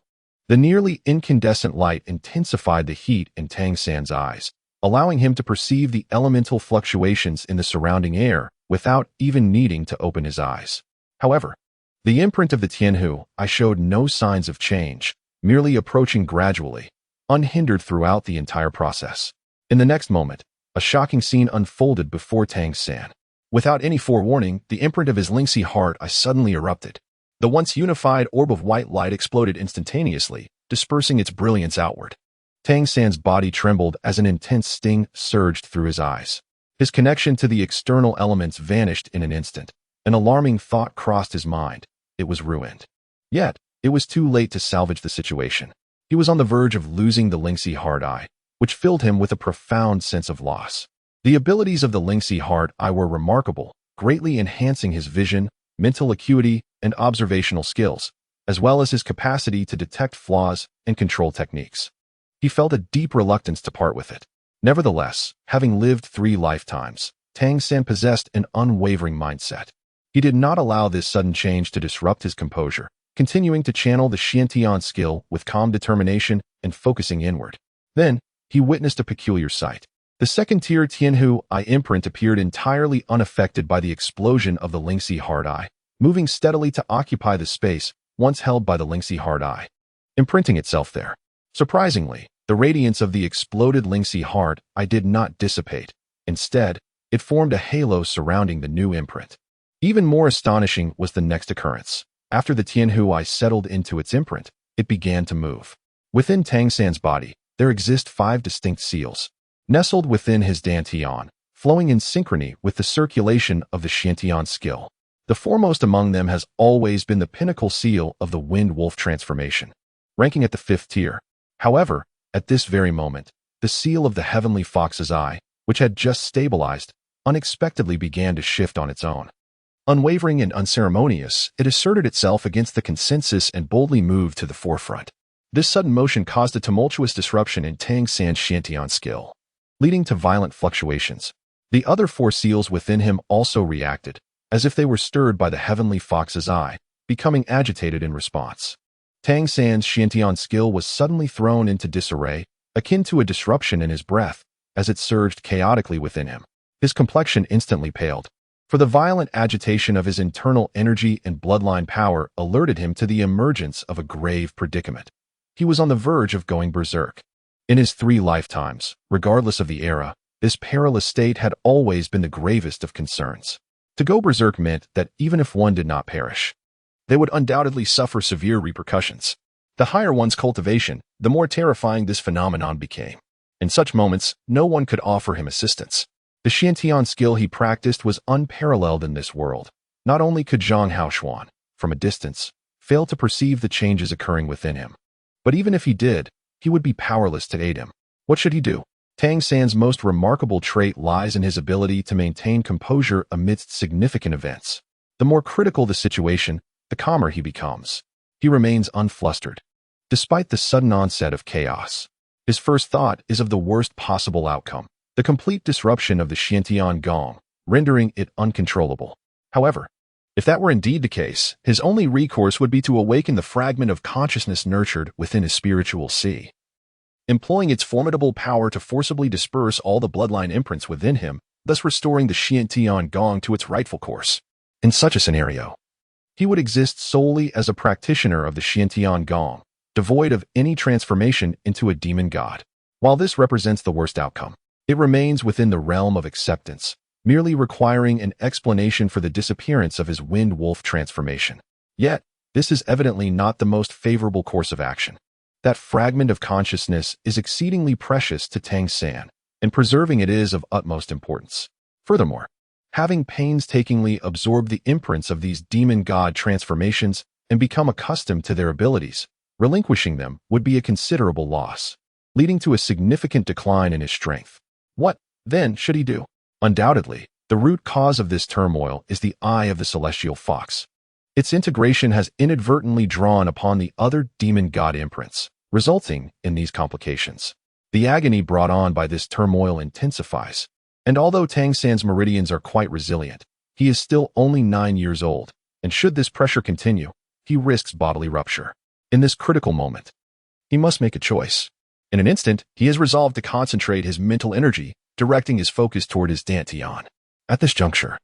The nearly incandescent light intensified the heat in Tang San's eyes, allowing him to perceive the elemental fluctuations in the surrounding air without even needing to open his eyes. However, the imprint of the Tianhu Eye showed no signs of change, merely approaching gradually, unhindered throughout the entire process. In the next moment, a shocking scene unfolded before Tang San. Without any forewarning, the imprint of his lynxy hard eye suddenly erupted. The once unified orb of white light exploded instantaneously, dispersing its brilliance outward. Tang San's body trembled as an intense sting surged through his eyes. His connection to the external elements vanished in an instant. An alarming thought crossed his mind. It was ruined. Yet, it was too late to salvage the situation. He was on the verge of losing the lynxy hard eye, which filled him with a profound sense of loss. The abilities of the lynxy hard eye were remarkable, greatly enhancing his vision, mental acuity, and observational skills. as well as his capacity to detect flaws and control techniques. He felt a deep reluctance to part with it. Nevertheless, having lived 3 lifetimes, Tang San possessed an unwavering mindset. He did not allow this sudden change to disrupt his composure, continuing to channel the Xiantian skill with calm determination and focusing inward. Then, he witnessed a peculiar sight. The second-tier Tianhu Eye imprint appeared entirely unaffected by the explosion of the Lingxi Hard Eye, moving steadily to occupy the space once held by the Lingxi Hard Eye, imprinting itself there. Surprisingly, the radiance of the exploded Lingxi Hard Eye did not dissipate. Instead, it formed a halo surrounding the new imprint. Even more astonishing was the next occurrence. After the Tianhu Eye settled into its imprint, it began to move. Within Tang San's body, there exist 5 distinct seals, nestled within his dantian, flowing in synchrony with the circulation of the Xiantian skill. The foremost among them has always been the pinnacle seal of the Wind Wolf transformation, ranking at the 5th tier. However, at this very moment, the seal of the Heavenly Fox's Eye, which had just stabilized, unexpectedly began to shift on its own. Unwavering and unceremonious, it asserted itself against the consensus and boldly moved to the forefront. This sudden motion caused a tumultuous disruption in Tang San's Xiantian skill, leading to violent fluctuations. The other 4 seals within him also reacted, as if they were stirred by the Heavenly Fox's Eye, becoming agitated in response. Tang San's Xiantian skill was suddenly thrown into disarray, akin to a disruption in his breath, as it surged chaotically within him. His complexion instantly paled, for the violent agitation of his internal energy and bloodline power alerted him to the emergence of a grave predicament. He was on the verge of going berserk. In his 3 lifetimes, regardless of the era, this perilous state had always been the gravest of concerns. To go berserk meant that even if one did not perish, they would undoubtedly suffer severe repercussions. The higher one's cultivation, the more terrifying this phenomenon became. In such moments, no one could offer him assistance. The Xiantian skill he practiced was unparalleled in this world. Not only could Zhang Haoshuan, from a distance, fail to perceive the changes occurring within him, but even if he did, he would be powerless to aid him. What should he do? Tang San's most remarkable trait lies in his ability to maintain composure amidst significant events. The more critical the situation, the calmer he becomes. He remains unflustered, despite the sudden onset of chaos. His first thought is of the worst possible outcome, the complete disruption of the Xiantian Gong, rendering it uncontrollable. However, if that were indeed the case, his only recourse would be to awaken the fragment of consciousness nurtured within his spiritual sea, employing its formidable power to forcibly disperse all the bloodline imprints within him, thus restoring the Xiantian Gong to its rightful course. In such a scenario, he would exist solely as a practitioner of the Xiantian Gong, devoid of any transformation into a demon god. While this represents the worst outcome, it remains within the realm of acceptance, merely requiring an explanation for the disappearance of his Wind Wolf transformation. Yet, this is evidently not the most favorable course of action. That fragment of consciousness is exceedingly precious to Tang San, and preserving it is of utmost importance. Furthermore, having painstakingly absorbed the imprints of these demon god transformations and become accustomed to their abilities, relinquishing them would be a considerable loss, leading to a significant decline in his strength. What, then, should he do? Undoubtedly, the root cause of this turmoil is the Eye of the Celestial Fox. Its integration has inadvertently drawn upon the other demon god imprints, resulting in these complications. The agony brought on by this turmoil intensifies, and although Tang San's meridians are quite resilient, he is still only 9 years old, and should this pressure continue, he risks bodily rupture. In this critical moment, he must make a choice. In an instant, he is resolved to concentrate his mental energy, directing his focus toward his dantian. At this juncture,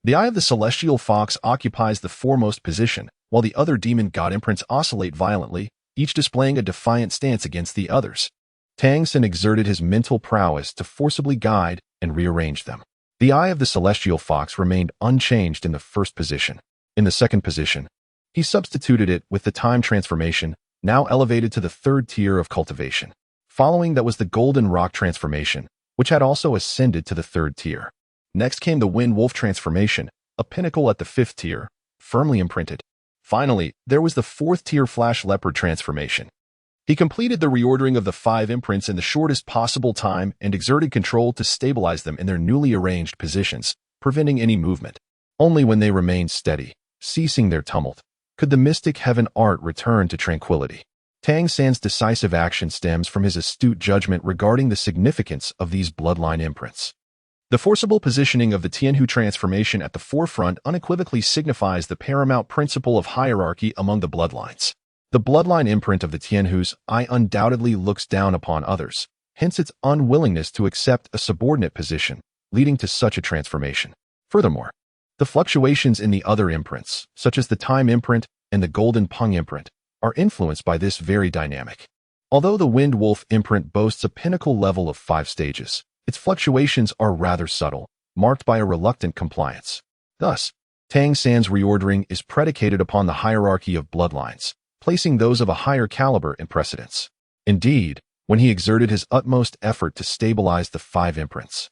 the Eye of the Celestial Fox occupies the foremost position, while the other demon god imprints oscillate violently, each displaying a defiant stance against the others. Tang San exerted his mental prowess to forcibly guide and rearrange them. The Eye of the Celestial Fox remained unchanged in the first position. In the second position, he substituted it with the time transformation, now elevated to the 3rd tier of cultivation. Following that was the Golden Rock transformation, which had also ascended to the 3rd tier. Next came the Wind Wolf transformation, a pinnacle at the 5th tier, firmly imprinted. Finally, there was the 4th tier Flash Leopard transformation. He completed the reordering of the 5 imprints in the shortest possible time and exerted control to stabilize them in their newly arranged positions, preventing any movement. Only when they remained steady, ceasing their tumult, Could the mystic heaven art return to tranquility? Tang San's decisive action stems from his astute judgment regarding the significance of these bloodline imprints. The forcible positioning of the Tianhu transformation at the forefront unequivocally signifies the paramount principle of hierarchy among the bloodlines. The bloodline imprint of the Tianhu's eye undoubtedly looks down upon others, hence its unwillingness to accept a subordinate position, leading to such a transformation. Furthermore, the fluctuations in the other imprints, such as the time imprint and the golden Peng imprint, are influenced by this very dynamic. Although the Wind Wolf imprint boasts a pinnacle level of 5 stages, its fluctuations are rather subtle, marked by a reluctant compliance. Thus, Tang San's reordering is predicated upon the hierarchy of bloodlines, placing those of a higher caliber in precedence. Indeed, when he exerted his utmost effort to stabilize the 5 imprints,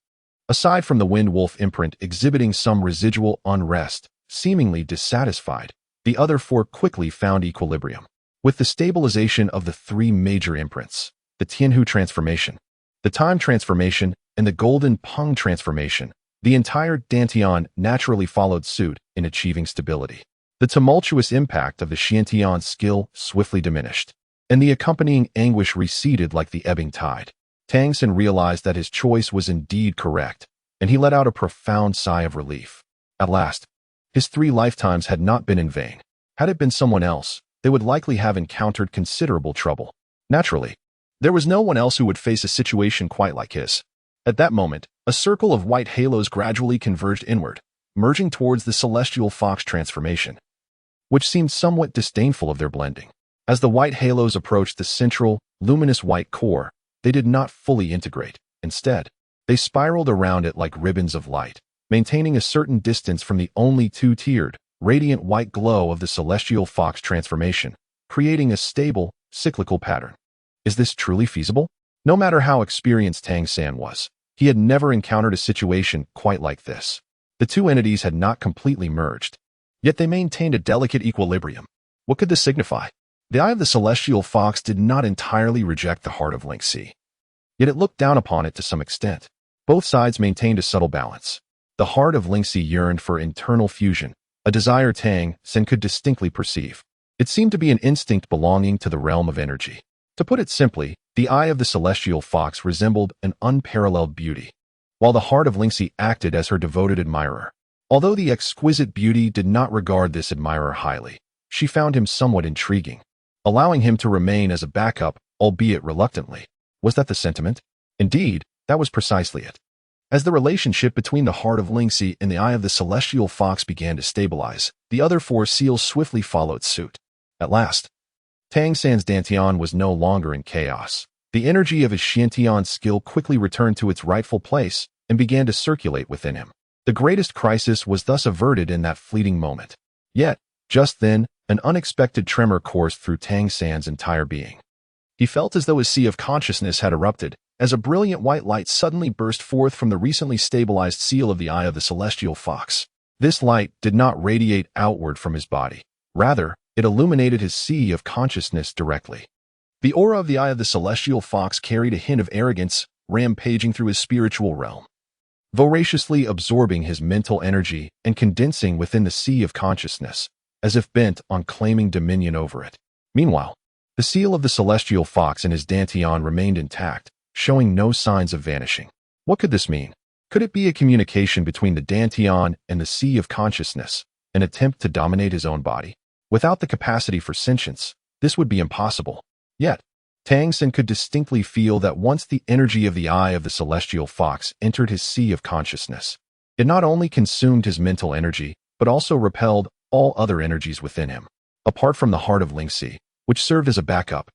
aside from the Wind Wolf imprint exhibiting some residual unrest, seemingly dissatisfied, the other 4 quickly found equilibrium. With the stabilization of the 3 major imprints, the Tianhu transformation, the time transformation, and the golden Peng transformation, the entire Dantian naturally followed suit in achieving stability. The tumultuous impact of the Xiantian skill swiftly diminished, and the accompanying anguish receded like the ebbing tide. Tang San realized that his choice was indeed correct, and he let out a profound sigh of relief. At last, his 3 lifetimes had not been in vain. Had it been someone else, they would likely have encountered considerable trouble. Naturally, there was no one else who would face a situation quite like his. At that moment, a circle of white halos gradually converged inward, merging towards the celestial fox transformation, which seemed somewhat disdainful of their blending. As the white halos approached the central, luminous white core, they did not fully integrate. Instead, they spiraled around it like ribbons of light, maintaining a certain distance from the only 2-tiered, radiant white glow of the celestial fox transformation, creating a stable, cyclical pattern. Is this truly feasible? No matter how experienced Tang San was, he had never encountered a situation quite like this. The 2 entities had not completely merged, yet they maintained a delicate equilibrium. What could this signify? The eye of the celestial fox did not entirely reject the heart of Lingxi, yet it looked down upon it to some extent. Both sides maintained a subtle balance. The heart of Lingxi yearned for internal fusion, a desire Tang San could distinctly perceive. It seemed to be an instinct belonging to the realm of energy. To put it simply, the eye of the celestial fox resembled an unparalleled beauty, while the heart of Lingxi acted as her devoted admirer. Although the exquisite beauty did not regard this admirer highly, she found him somewhat intriguing, allowing him to remain as a backup, albeit reluctantly. Was that the sentiment? Indeed, that was precisely it. As the relationship between the heart of Lingxi and the eye of the celestial fox began to stabilize, the other 4 seals swiftly followed suit. At last, Tang San's Dantian was no longer in chaos. The energy of his Xiantian skill quickly returned to its rightful place and began to circulate within him. The greatest crisis was thus averted in that fleeting moment. Yet, just then, an unexpected tremor coursed through Tang San's entire being. He felt as though his sea of consciousness had erupted, as a brilliant white light suddenly burst forth from the recently stabilized seal of the eye of the celestial fox. This light did not radiate outward from his body. Rather, it illuminated his sea of consciousness directly. The aura of the eye of the celestial fox carried a hint of arrogance, rampaging through his spiritual realm, voraciously absorbing his mental energy and condensing within the sea of consciousness, as if bent on claiming dominion over it. Meanwhile, the seal of the celestial fox in his Dantian remained intact, showing no signs of vanishing. What could this mean? Could it be a communication between the Dantian and the sea of consciousness, an attempt to dominate his own body? Without the capacity for sentience, this would be impossible. Yet, Tang San could distinctly feel that once the energy of the eye of the celestial fox entered his sea of consciousness, it not only consumed his mental energy, but also repelled all other energies within him. Apart from the heart of Lingxi, which served as a backup,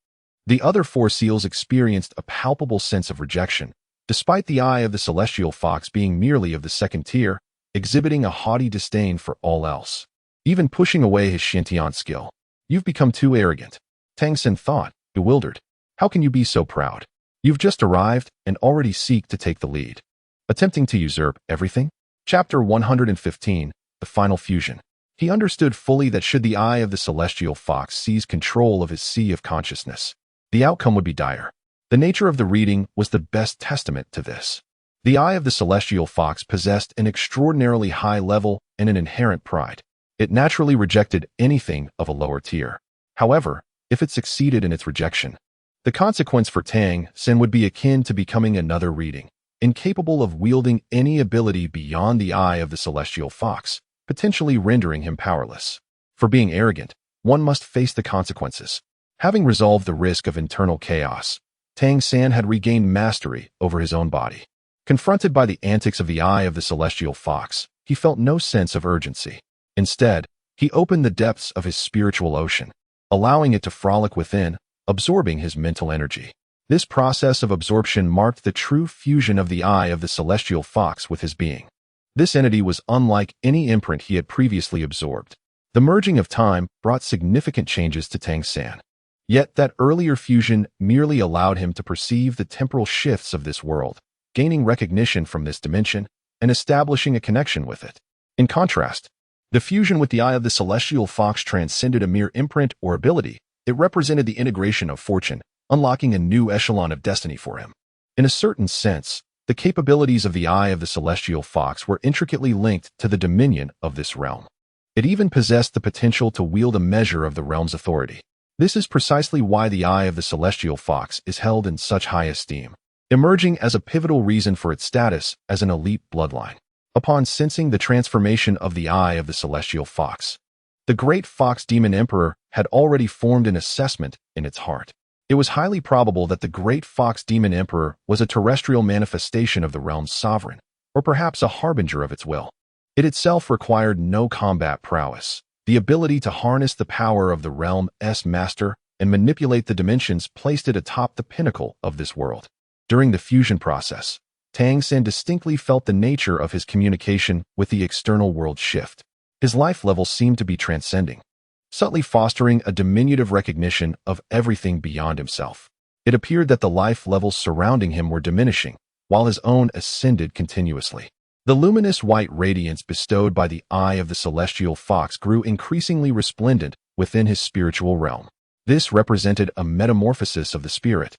the other 4 seals experienced a palpable sense of rejection, despite the eye of the celestial fox being merely of the 2nd tier, exhibiting a haughty disdain for all else, even pushing away his Xiantian skill. You've become too arrogant, Tang San thought, bewildered. How can you be so proud? You've just arrived and already seek to take the lead, attempting to usurp everything? Chapter 115, The Final Fusion. He understood fully that should the eye of the celestial fox seize control of his sea of consciousness, the outcome would be dire. The nature of the reading was the best testament to this. The eye of the celestial fox possessed an extraordinarily high level and an inherent pride. It naturally rejected anything of a lower tier. However, if it succeeded in its rejection, the consequence for Tang Sen would be akin to becoming another reading, incapable of wielding any ability beyond the eye of the celestial fox, potentially rendering him powerless. For being arrogant, one must face the consequences. Having resolved the risk of internal chaos, Tang San had regained mastery over his own body. Confronted by the antics of the eye of the celestial fox, he felt no sense of urgency. Instead, he opened the depths of his spiritual ocean, allowing it to frolic within, absorbing his mental energy. This process of absorption marked the true fusion of the eye of the celestial fox with his being. This entity was unlike any imprint he had previously absorbed. The merging of time brought significant changes to Tang San. Yet that earlier fusion merely allowed him to perceive the temporal shifts of this world, gaining recognition from this dimension and establishing a connection with it. In contrast, the fusion with the eye of the celestial fox transcended a mere imprint or ability. It represented the integration of fortune, unlocking a new echelon of destiny for him. In a certain sense, the capabilities of the eye of the celestial fox were intricately linked to the dominion of this realm. It even possessed the potential to wield a measure of the realm's authority. This is precisely why the eye of the celestial fox is held in such high esteem, emerging as a pivotal reason for its status as an elite bloodline. Upon sensing the transformation of the eye of the celestial fox, the great fox demon emperor had already formed an assessment in its heart. It was highly probable that the great fox demon emperor was a terrestrial manifestation of the realm's sovereign, or perhaps a harbinger of its will. It itself required no combat prowess. The ability to harness the power of the realm's master and manipulate the dimensions placed it atop the pinnacle of this world. During the fusion process, Tang San distinctly felt the nature of his communication with the external world shift. His life level seemed to be transcending, subtly fostering a diminutive recognition of everything beyond himself. It appeared that the life levels surrounding him were diminishing, while his own ascended continuously. The luminous white radiance bestowed by the eye of the celestial fox grew increasingly resplendent within his spiritual realm. This represented a metamorphosis of the spirit,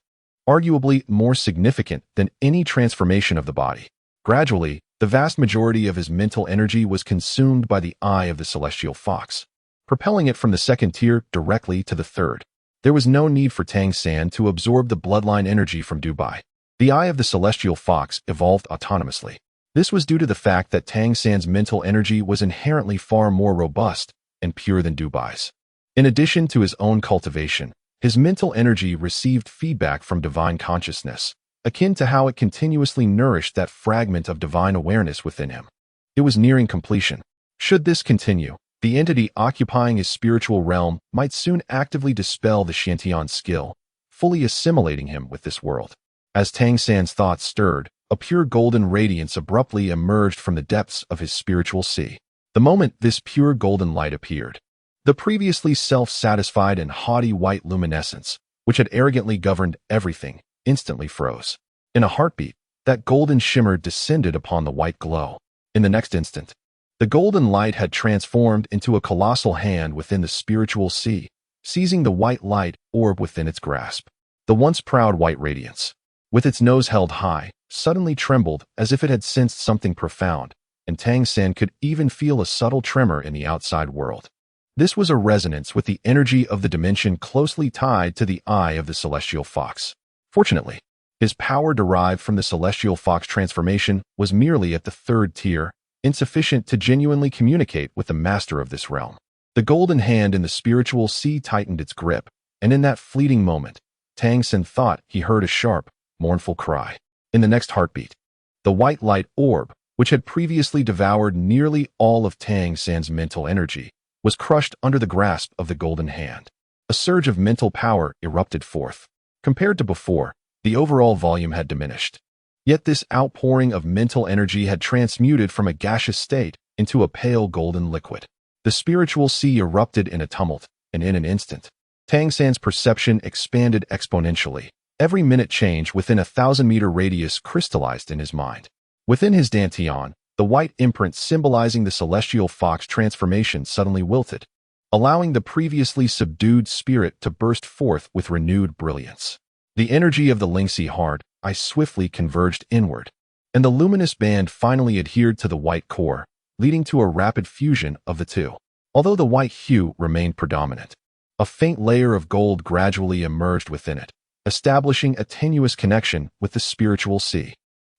arguably more significant than any transformation of the body. Gradually, the vast majority of his mental energy was consumed by the eye of the celestial fox, propelling it from the second tier directly to the third. There was no need for Tang San to absorb the bloodline energy from Dubai. The eye of the celestial fox evolved autonomously. This was due to the fact that Tang San's mental energy was inherently far more robust and pure than Dubai's. In addition to his own cultivation, his mental energy received feedback from divine consciousness, akin to how it continuously nourished that fragment of divine awareness within him. It was nearing completion. Should this continue, the entity occupying his spiritual realm might soon actively dispel the Xiantian skill, fully assimilating him with this world. As Tang San's thoughts stirred, a pure golden radiance abruptly emerged from the depths of his spiritual sea. The moment this pure golden light appeared, the previously self-satisfied and haughty white luminescence, which had arrogantly governed everything, instantly froze. In a heartbeat, that golden shimmer descended upon the white glow. In the next instant, the golden light had transformed into a colossal hand within the spiritual sea, seizing the white light orb within its grasp. The once proud white radiance, with its nose held high, suddenly trembled as if it had sensed something profound, and Tang San could even feel a subtle tremor in the outside world. This was a resonance with the energy of the dimension closely tied to the eye of the celestial fox. Fortunately, his power derived from the celestial fox transformation was merely at the third tier, insufficient to genuinely communicate with the master of this realm. The golden hand in the spiritual sea tightened its grip, and in that fleeting moment, Tang San thought he heard a sharp, mournful cry. In the next heartbeat, the white light orb, which had previously devoured nearly all of Tang San's mental energy, was crushed under the grasp of the golden hand. A surge of mental power erupted forth. Compared to before, the overall volume had diminished. Yet this outpouring of mental energy had transmuted from a gaseous state into a pale golden liquid. The spiritual sea erupted in a tumult, and in an instant, Tang San's perception expanded exponentially. Every minute change within a 1,000-meter radius crystallized in his mind. Within his dantian, the white imprint symbolizing the celestial fox transformation suddenly wilted, allowing the previously subdued spirit to burst forth with renewed brilliance. The energy of the Lingxi heart eye swiftly converged inward, and the luminous band finally adhered to the white core, leading to a rapid fusion of the two. Although the white hue remained predominant, a faint layer of gold gradually emerged within it, establishing a tenuous connection with the spiritual sea.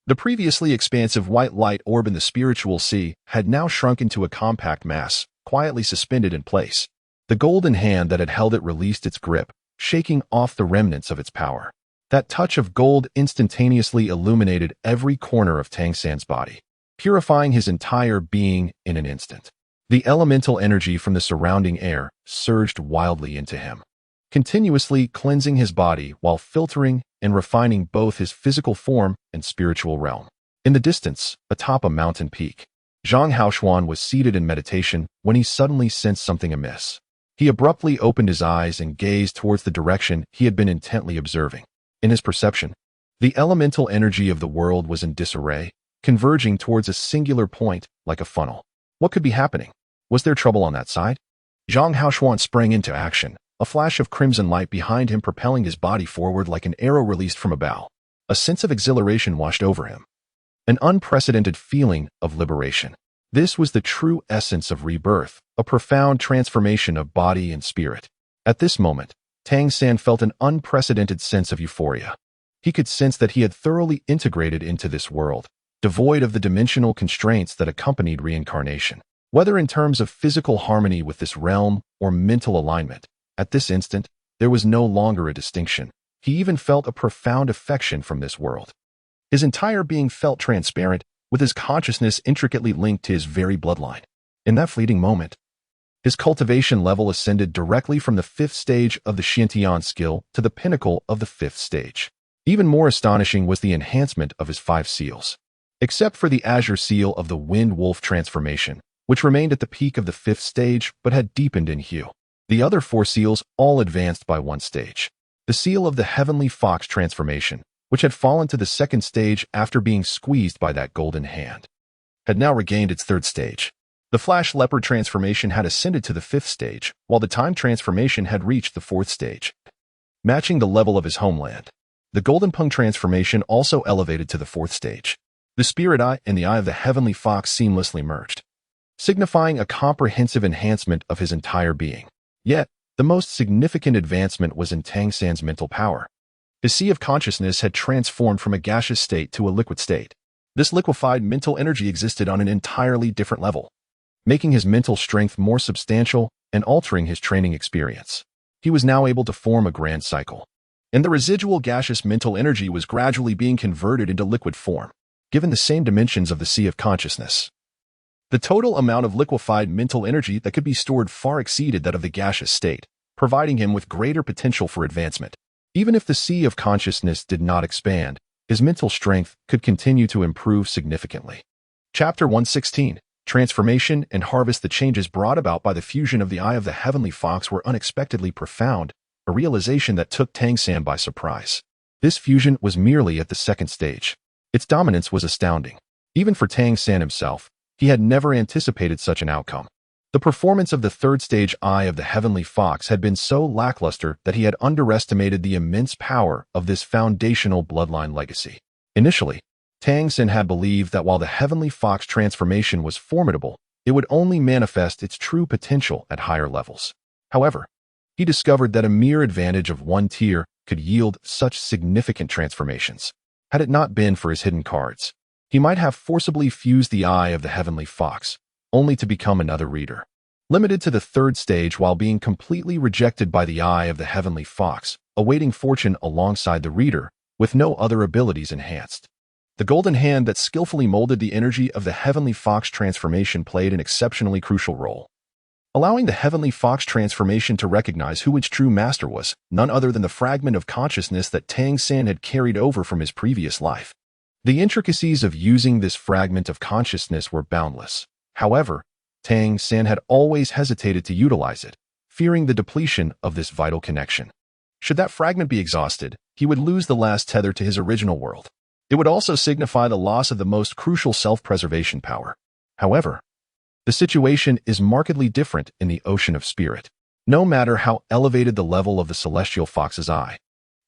The previously expansive white light orb in the spiritual sea had now shrunk into a compact mass, quietly suspended in place. The golden hand that had held it released its grip, shaking off the remnants of its power. That touch of gold instantaneously illuminated every corner of Tang San's body, purifying his entire being in an instant. The elemental energy from the surrounding air surged wildly into him, continuously cleansing his body while filtering and refining both his physical form and spiritual realm. In the distance, atop a mountain peak, Zhang Haoshuan was seated in meditation when he suddenly sensed something amiss. He abruptly opened his eyes and gazed towards the direction he had been intently observing. In his perception, the elemental energy of the world was in disarray, converging towards a singular point like a funnel. What could be happening? Was there trouble on that side? Zhang Haoshuan sprang into action, a flash of crimson light behind him propelling his body forward like an arrow released from a bow. A sense of exhilaration washed over him, an unprecedented feeling of liberation. This was the true essence of rebirth, a profound transformation of body and spirit. At this moment, Tang San felt an unprecedented sense of euphoria. He could sense that he had thoroughly integrated into this world, devoid of the dimensional constraints that accompanied reincarnation. Whether in terms of physical harmony with this realm or mental alignment, at this instant, there was no longer a distinction. He even felt a profound affection from this world. His entire being felt transparent, with his consciousness intricately linked to his very bloodline. In that fleeting moment, his cultivation level ascended directly from the 5th stage of the Xiantian skill to the pinnacle of the 5th stage. Even more astonishing was the enhancement of his 5 seals. Except for the azure seal of the Wind Wolf transformation, which remained at the peak of the 5th stage but had deepened in hue. The other 4 seals all advanced by 1 stage. The seal of the Heavenly Fox transformation, which had fallen to the 2nd stage after being squeezed by that golden hand, had now regained its 3rd stage. The Flash Leopard transformation had ascended to the 5th stage, while the Time transformation had reached the 4th stage, matching the level of his homeland. The Golden Pung transformation also elevated to the 4th stage. The Spirit Eye and the Eye of the Heavenly Fox seamlessly merged, signifying a comprehensive enhancement of his entire being. Yet, the most significant advancement was in Tang San's mental power. His sea of consciousness had transformed from a gaseous state to a liquid state. This liquefied mental energy existed on an entirely different level, making his mental strength more substantial and altering his training experience. He was now able to form a grand cycle, and the residual gaseous mental energy was gradually being converted into liquid form, given the same dimensions of the sea of consciousness. The total amount of liquefied mental energy that could be stored far exceeded that of the gaseous state, providing him with greater potential for advancement. Even if the sea of consciousness did not expand, his mental strength could continue to improve significantly. Chapter 116. Transformation and Harvest. The changes brought about by the fusion of the Eye of the Heavenly Fox were unexpectedly profound, a realization that took Tang San by surprise. This fusion was merely at the 2nd stage. Its dominance was astounding. Even for Tang San himself, he had never anticipated such an outcome. The performance of the 3rd stage Eye of the Heavenly Fox had been so lackluster that he had underestimated the immense power of this foundational bloodline legacy. Initially, Tang San had believed that while the Heavenly Fox transformation was formidable, it would only manifest its true potential at higher levels. However, he discovered that a mere advantage of 1 tier could yield such significant transformations. Had it not been for his hidden cards, he might have forcibly fused the Eye of the Heavenly Fox, only to become another reader. Limited to the 3rd stage while being completely rejected by the Eye of the Heavenly Fox, awaiting fortune alongside the reader, with no other abilities enhanced. The golden hand that skillfully molded the energy of the Heavenly Fox transformation played an exceptionally crucial role, allowing the Heavenly Fox transformation to recognize who its true master was, none other than the fragment of consciousness that Tang San had carried over from his previous life. The intricacies of using this fragment of consciousness were boundless. However, Tang San had always hesitated to utilize it, fearing the depletion of this vital connection. Should that fragment be exhausted, he would lose the last tether to his original world. It would also signify the loss of the most crucial self-preservation power. However, the situation is markedly different in the ocean of spirit. No matter how elevated the level of the Celestial Fox's eye,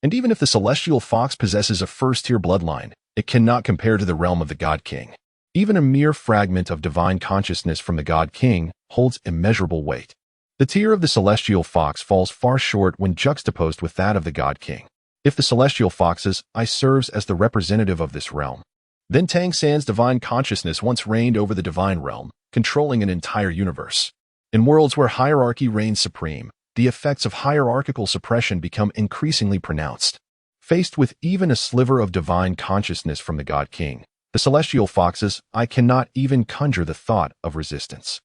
and even if the Celestial Fox possesses a 1st-tier bloodline, it cannot compare to the realm of the God King. Even a mere fragment of divine consciousness from the God King holds immeasurable weight. The tier of the celestial fox falls far short when juxtaposed with that of the God King. If the celestial fox's eye serves as the representative of this realm, then Tang San's divine consciousness once reigned over the divine realm, controlling an entire universe. In worlds where hierarchy reigns supreme, the effects of hierarchical suppression become increasingly pronounced. Faced with even a sliver of divine consciousness from the God King, the celestial fox's eye cannot even conjure the thought of resistance.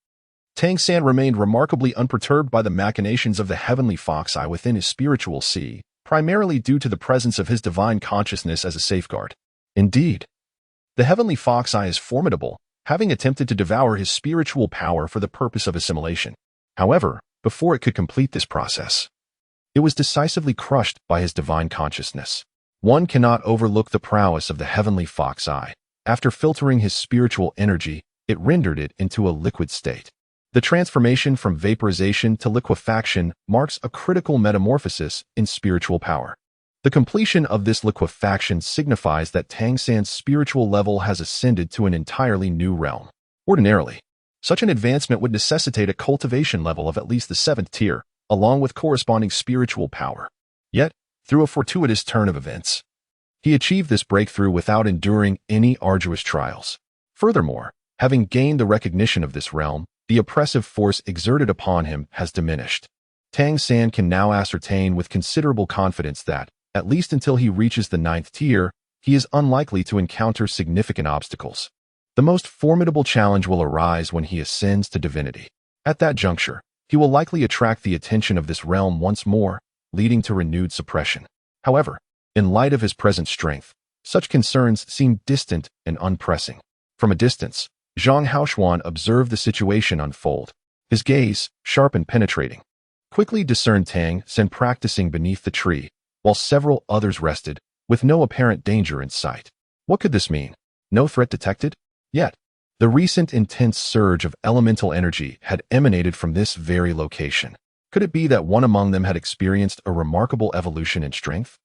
Tang San remained remarkably unperturbed by the machinations of the heavenly fox eye within his spiritual sea, primarily due to the presence of his divine consciousness as a safeguard. Indeed, the heavenly fox eye is formidable, having attempted to devour his spiritual power for the purpose of assimilation. However, before it could complete this process, it was decisively crushed by his divine consciousness. One cannot overlook the prowess of the heavenly fox eye. After filtering his spiritual energy, it rendered it into a liquid state. The transformation from vaporization to liquefaction marks a critical metamorphosis in spiritual power. The completion of this liquefaction signifies that Tang San's spiritual level has ascended to an entirely new realm. Ordinarily, such an advancement would necessitate a cultivation level of at least the 7th tier, along with corresponding spiritual power. Yet, through a fortuitous turn of events, he achieved this breakthrough without enduring any arduous trials. Furthermore, having gained the recognition of this realm, the oppressive force exerted upon him has diminished. Tang San can now ascertain with considerable confidence that, at least until he reaches the 9th tier, he is unlikely to encounter significant obstacles. The most formidable challenge will arise when he ascends to divinity. At that juncture, he will likely attract the attention of this realm once more, leading to renewed suppression. However, in light of his present strength, such concerns seem distant and unpressing. From a distance, Zhang Haoxuan observed the situation unfold. His gaze, sharp and penetrating, quickly discerned Tang San practicing beneath the tree, while several others rested, with no apparent danger in sight. What could this mean? No threat detected? Yet, the recent intense surge of elemental energy had emanated from this very location. Could it be that one among them had experienced a remarkable evolution in strength?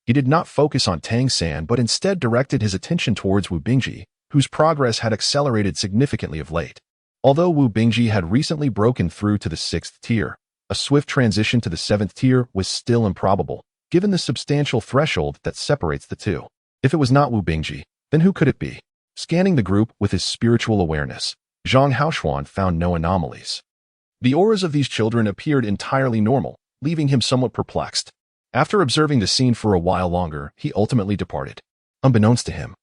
He did not focus on Tang San, but instead directed his attention towards Wu Bingji, whose progress had accelerated significantly of late. Although Wu Bingji had recently broken through to the 6th tier, a swift transition to the 7th tier was still improbable, given the substantial threshold that separates the two. If it was not Wu Bingji, then who could it be? Scanning the group with his spiritual awareness, Zhang Haoxuan found no anomalies. The auras of these children appeared entirely normal, leaving him somewhat perplexed. After observing the scene for a while longer, he ultimately departed. Unbeknownst to him,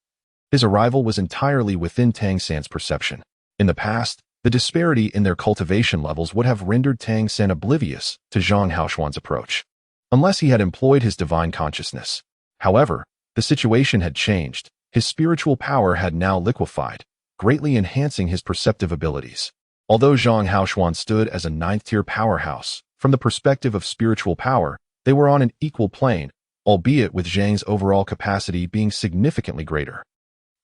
his arrival was entirely within Tang San's perception. In the past, the disparity in their cultivation levels would have rendered Tang San oblivious to Zhang Haoxuan's approach, unless he had employed his divine consciousness. However, the situation had changed. His spiritual power had now liquefied, greatly enhancing his perceptive abilities. Although Zhang Haoxuan stood as a 9th-tier powerhouse, from the perspective of spiritual power, they were on an equal plane, albeit with Zhang's overall capacity being significantly greater.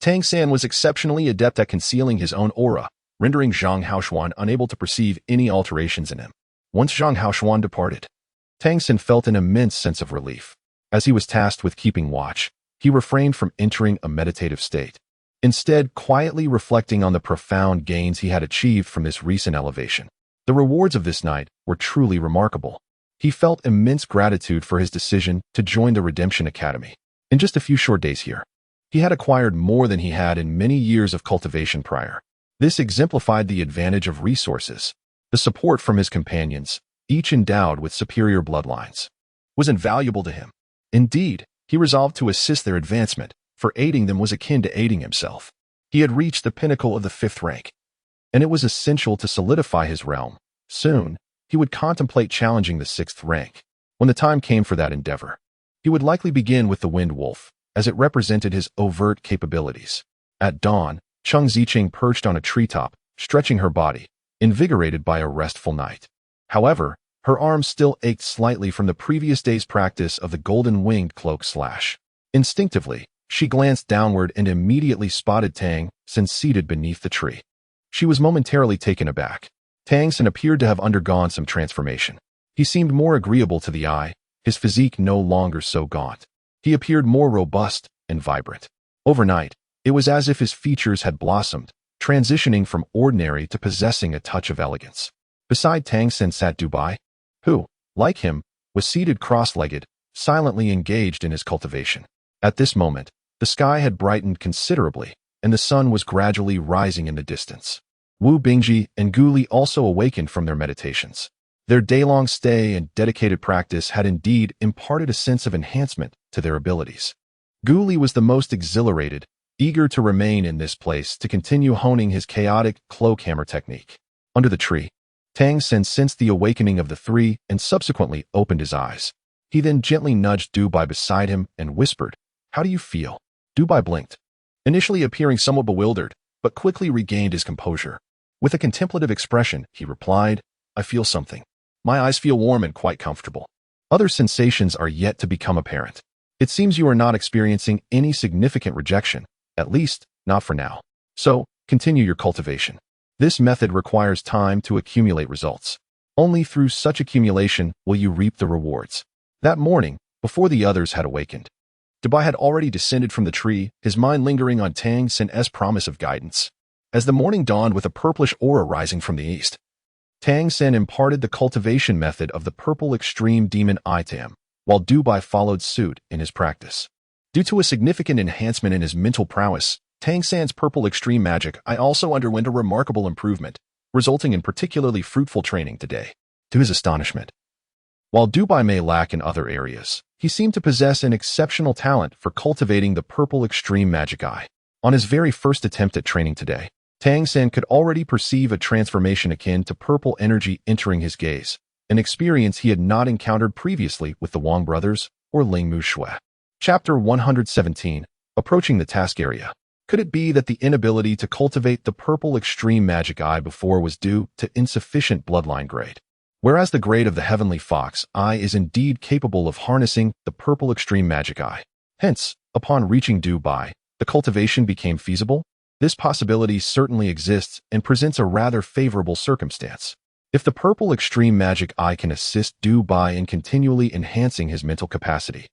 Tang San was exceptionally adept at concealing his own aura, rendering Zhang Haoxuan unable to perceive any alterations in him. Once Zhang Haoxuan departed, Tang San felt an immense sense of relief. As he was tasked with keeping watch, he refrained from entering a meditative state, instead quietly reflecting on the profound gains he had achieved from this recent elevation. The rewards of this night were truly remarkable. He felt immense gratitude for his decision to join the Redemption Academy. In just a few short days here, he had acquired more than he had in many years of cultivation prior. This exemplified the advantage of resources. The support from his companions, each endowed with superior bloodlines, was invaluable to him. Indeed, he resolved to assist their advancement, for aiding them was akin to aiding himself. He had reached the pinnacle of the 5th rank, and it was essential to solidify his realm. Soon, he would contemplate challenging the 6th rank. When the time came for that endeavor, he would likely begin with the Wind Wolf, as it represented his overt capabilities. At dawn, Cheng Ziqing perched on a treetop, stretching her body, invigorated by a restful night. However, her arms still ached slightly from the previous day's practice of the golden-winged cloak slash. Instinctively, she glanced downward and immediately spotted Tang San seated beneath the tree. She was momentarily taken aback. Tang San appeared to have undergone some transformation. He seemed more agreeable to the eye, his physique no longer so gaunt. He appeared more robust and vibrant. Overnight, It was as if his features had blossomed, transitioning from ordinary to possessing a touch of elegance. Beside Tang Sen sat Dubai, who, like him, was seated cross-legged, silently engaged in his cultivation. At this moment, the sky had brightened considerably, and the sun was gradually rising in the distance. Wu Bingji and Gu Li also awakened from their meditations. Their day-long stay and dedicated practice had indeed imparted a sense of enhancement to their abilities. Gu Li was the most exhilarated, eager to remain in this place to continue honing his chaotic cloak hammer technique. Under the tree, Tang Sen sensed the awakening of the three and subsequently opened his eyes. He then gently nudged Dubai beside him and whispered, "How do you feel?" Dubai blinked, initially appearing somewhat bewildered, but quickly regained his composure. With a contemplative expression, he replied, "I feel something. My eyes feel warm and quite comfortable. Other sensations are yet to become apparent. It seems you are not experiencing any significant rejection, at least not for now. So, continue your cultivation. This method requires time to accumulate results. Only through such accumulation will you reap the rewards." That morning, before the others had awakened, Dubai had already descended from the tree, his mind lingering on Tang Sen's promise of guidance. As the morning dawned with a purplish aura rising from the east, Tang Sen imparted the cultivation method of the purple extreme demon eye to him, while Dubai followed suit in his practice. Due to a significant enhancement in his mental prowess, Tang Sen's purple extreme magic eye also underwent a remarkable improvement, resulting in particularly fruitful training today. To his astonishment, while Dubai may lack in other areas, he seemed to possess an exceptional talent for cultivating the purple extreme magic eye. On his very first attempt at training today, Tang Sen could already perceive a transformation akin to purple energy entering his gaze, an experience he had not encountered previously with the Wang brothers or Ling Mu Shui. Chapter 117, Approaching the Task Area. Could it be that the inability to cultivate the purple extreme magic eye before was due to insufficient bloodline grade? Whereas the grade of the Heavenly Fox eye is indeed capable of harnessing the purple extreme magic eye. Hence, upon reaching Dubai, the cultivation became feasible. This possibility certainly exists and presents a rather favorable circumstance. If the purple extreme magic eye can assist Dubai in continually enhancing his mental capacity,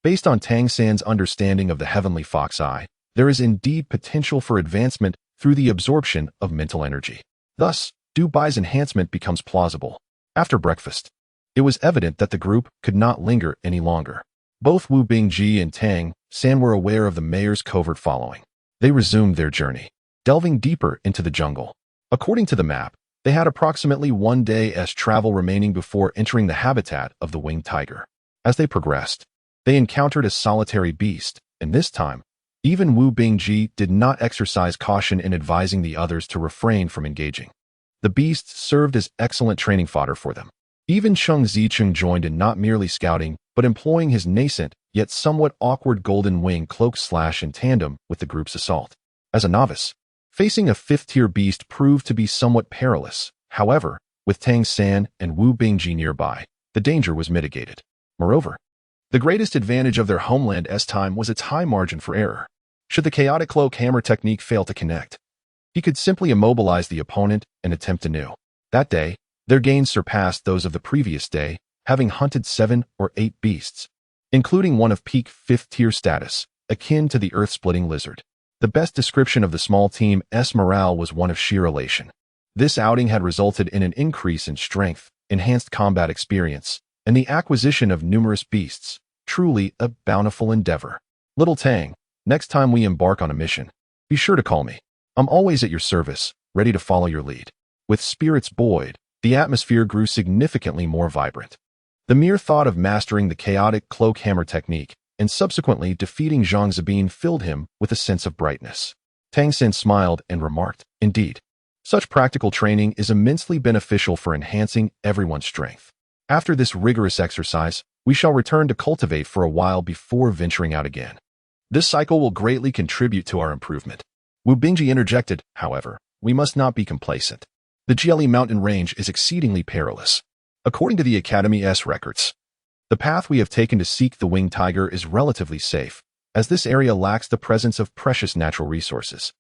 based on Tang Sen's understanding of the Heavenly Fox eye, there is indeed potential for advancement through the absorption of mental energy. Thus, Dubai's enhancement becomes plausible. After breakfast, it was evident that the group could not linger any longer. Both Wu Bingji and Tang Sen were aware of the mayor's covert following. They resumed their journey, delving deeper into the jungle. According to the map, they had approximately 1 day's travel remaining before entering the habitat of the winged tiger. As they progressed, they encountered a solitary beast, and this time, even Wu Bingji did not exercise caution in advising the others to refrain from engaging. The beast served as excellent training fodder for them. Even Cheng Zicheng joined in, not merely scouting, but employing his nascent, yet somewhat awkward golden wing cloak slash in tandem with the group's assault. As a novice, facing a 5th-tier beast proved to be somewhat perilous. However, with Tang Sen and Wu Bingji nearby, the danger was mitigated. Moreover, the greatest advantage of their homeland's time was its high margin for error. Should the chaotic cloak hammer technique fail to connect, he could simply immobilize the opponent and attempt anew. That day, their gains surpassed those of the previous day, having hunted 7 or 8 beasts, including one of peak 5th-tier status, akin to the earth-splitting lizard. The best description of the small team's morale was one of sheer elation. This outing had resulted in an increase in strength, enhanced combat experience, and the acquisition of numerous beasts, truly a bountiful endeavor. Little Tang, next time we embark on a mission, be sure to call me. I'm always at your service, ready to follow your lead. With spirits buoyed, the atmosphere grew significantly more vibrant. The mere thought of mastering the chaotic cloak hammer technique and subsequently defeating Zhang Zabin filled him with a sense of brightness. Tang Sen smiled and remarked, "Indeed, such practical training is immensely beneficial for enhancing everyone's strength. After this rigorous exercise, we shall return to cultivate for a while before venturing out again. This cycle will greatly contribute to our improvement." Wu Bingji interjected, "However, we must not be complacent. The Jieli mountain range is exceedingly perilous. According to the Academy's records, the path we have taken to seek the winged tiger is relatively safe, as this area lacks the presence of precious natural resources.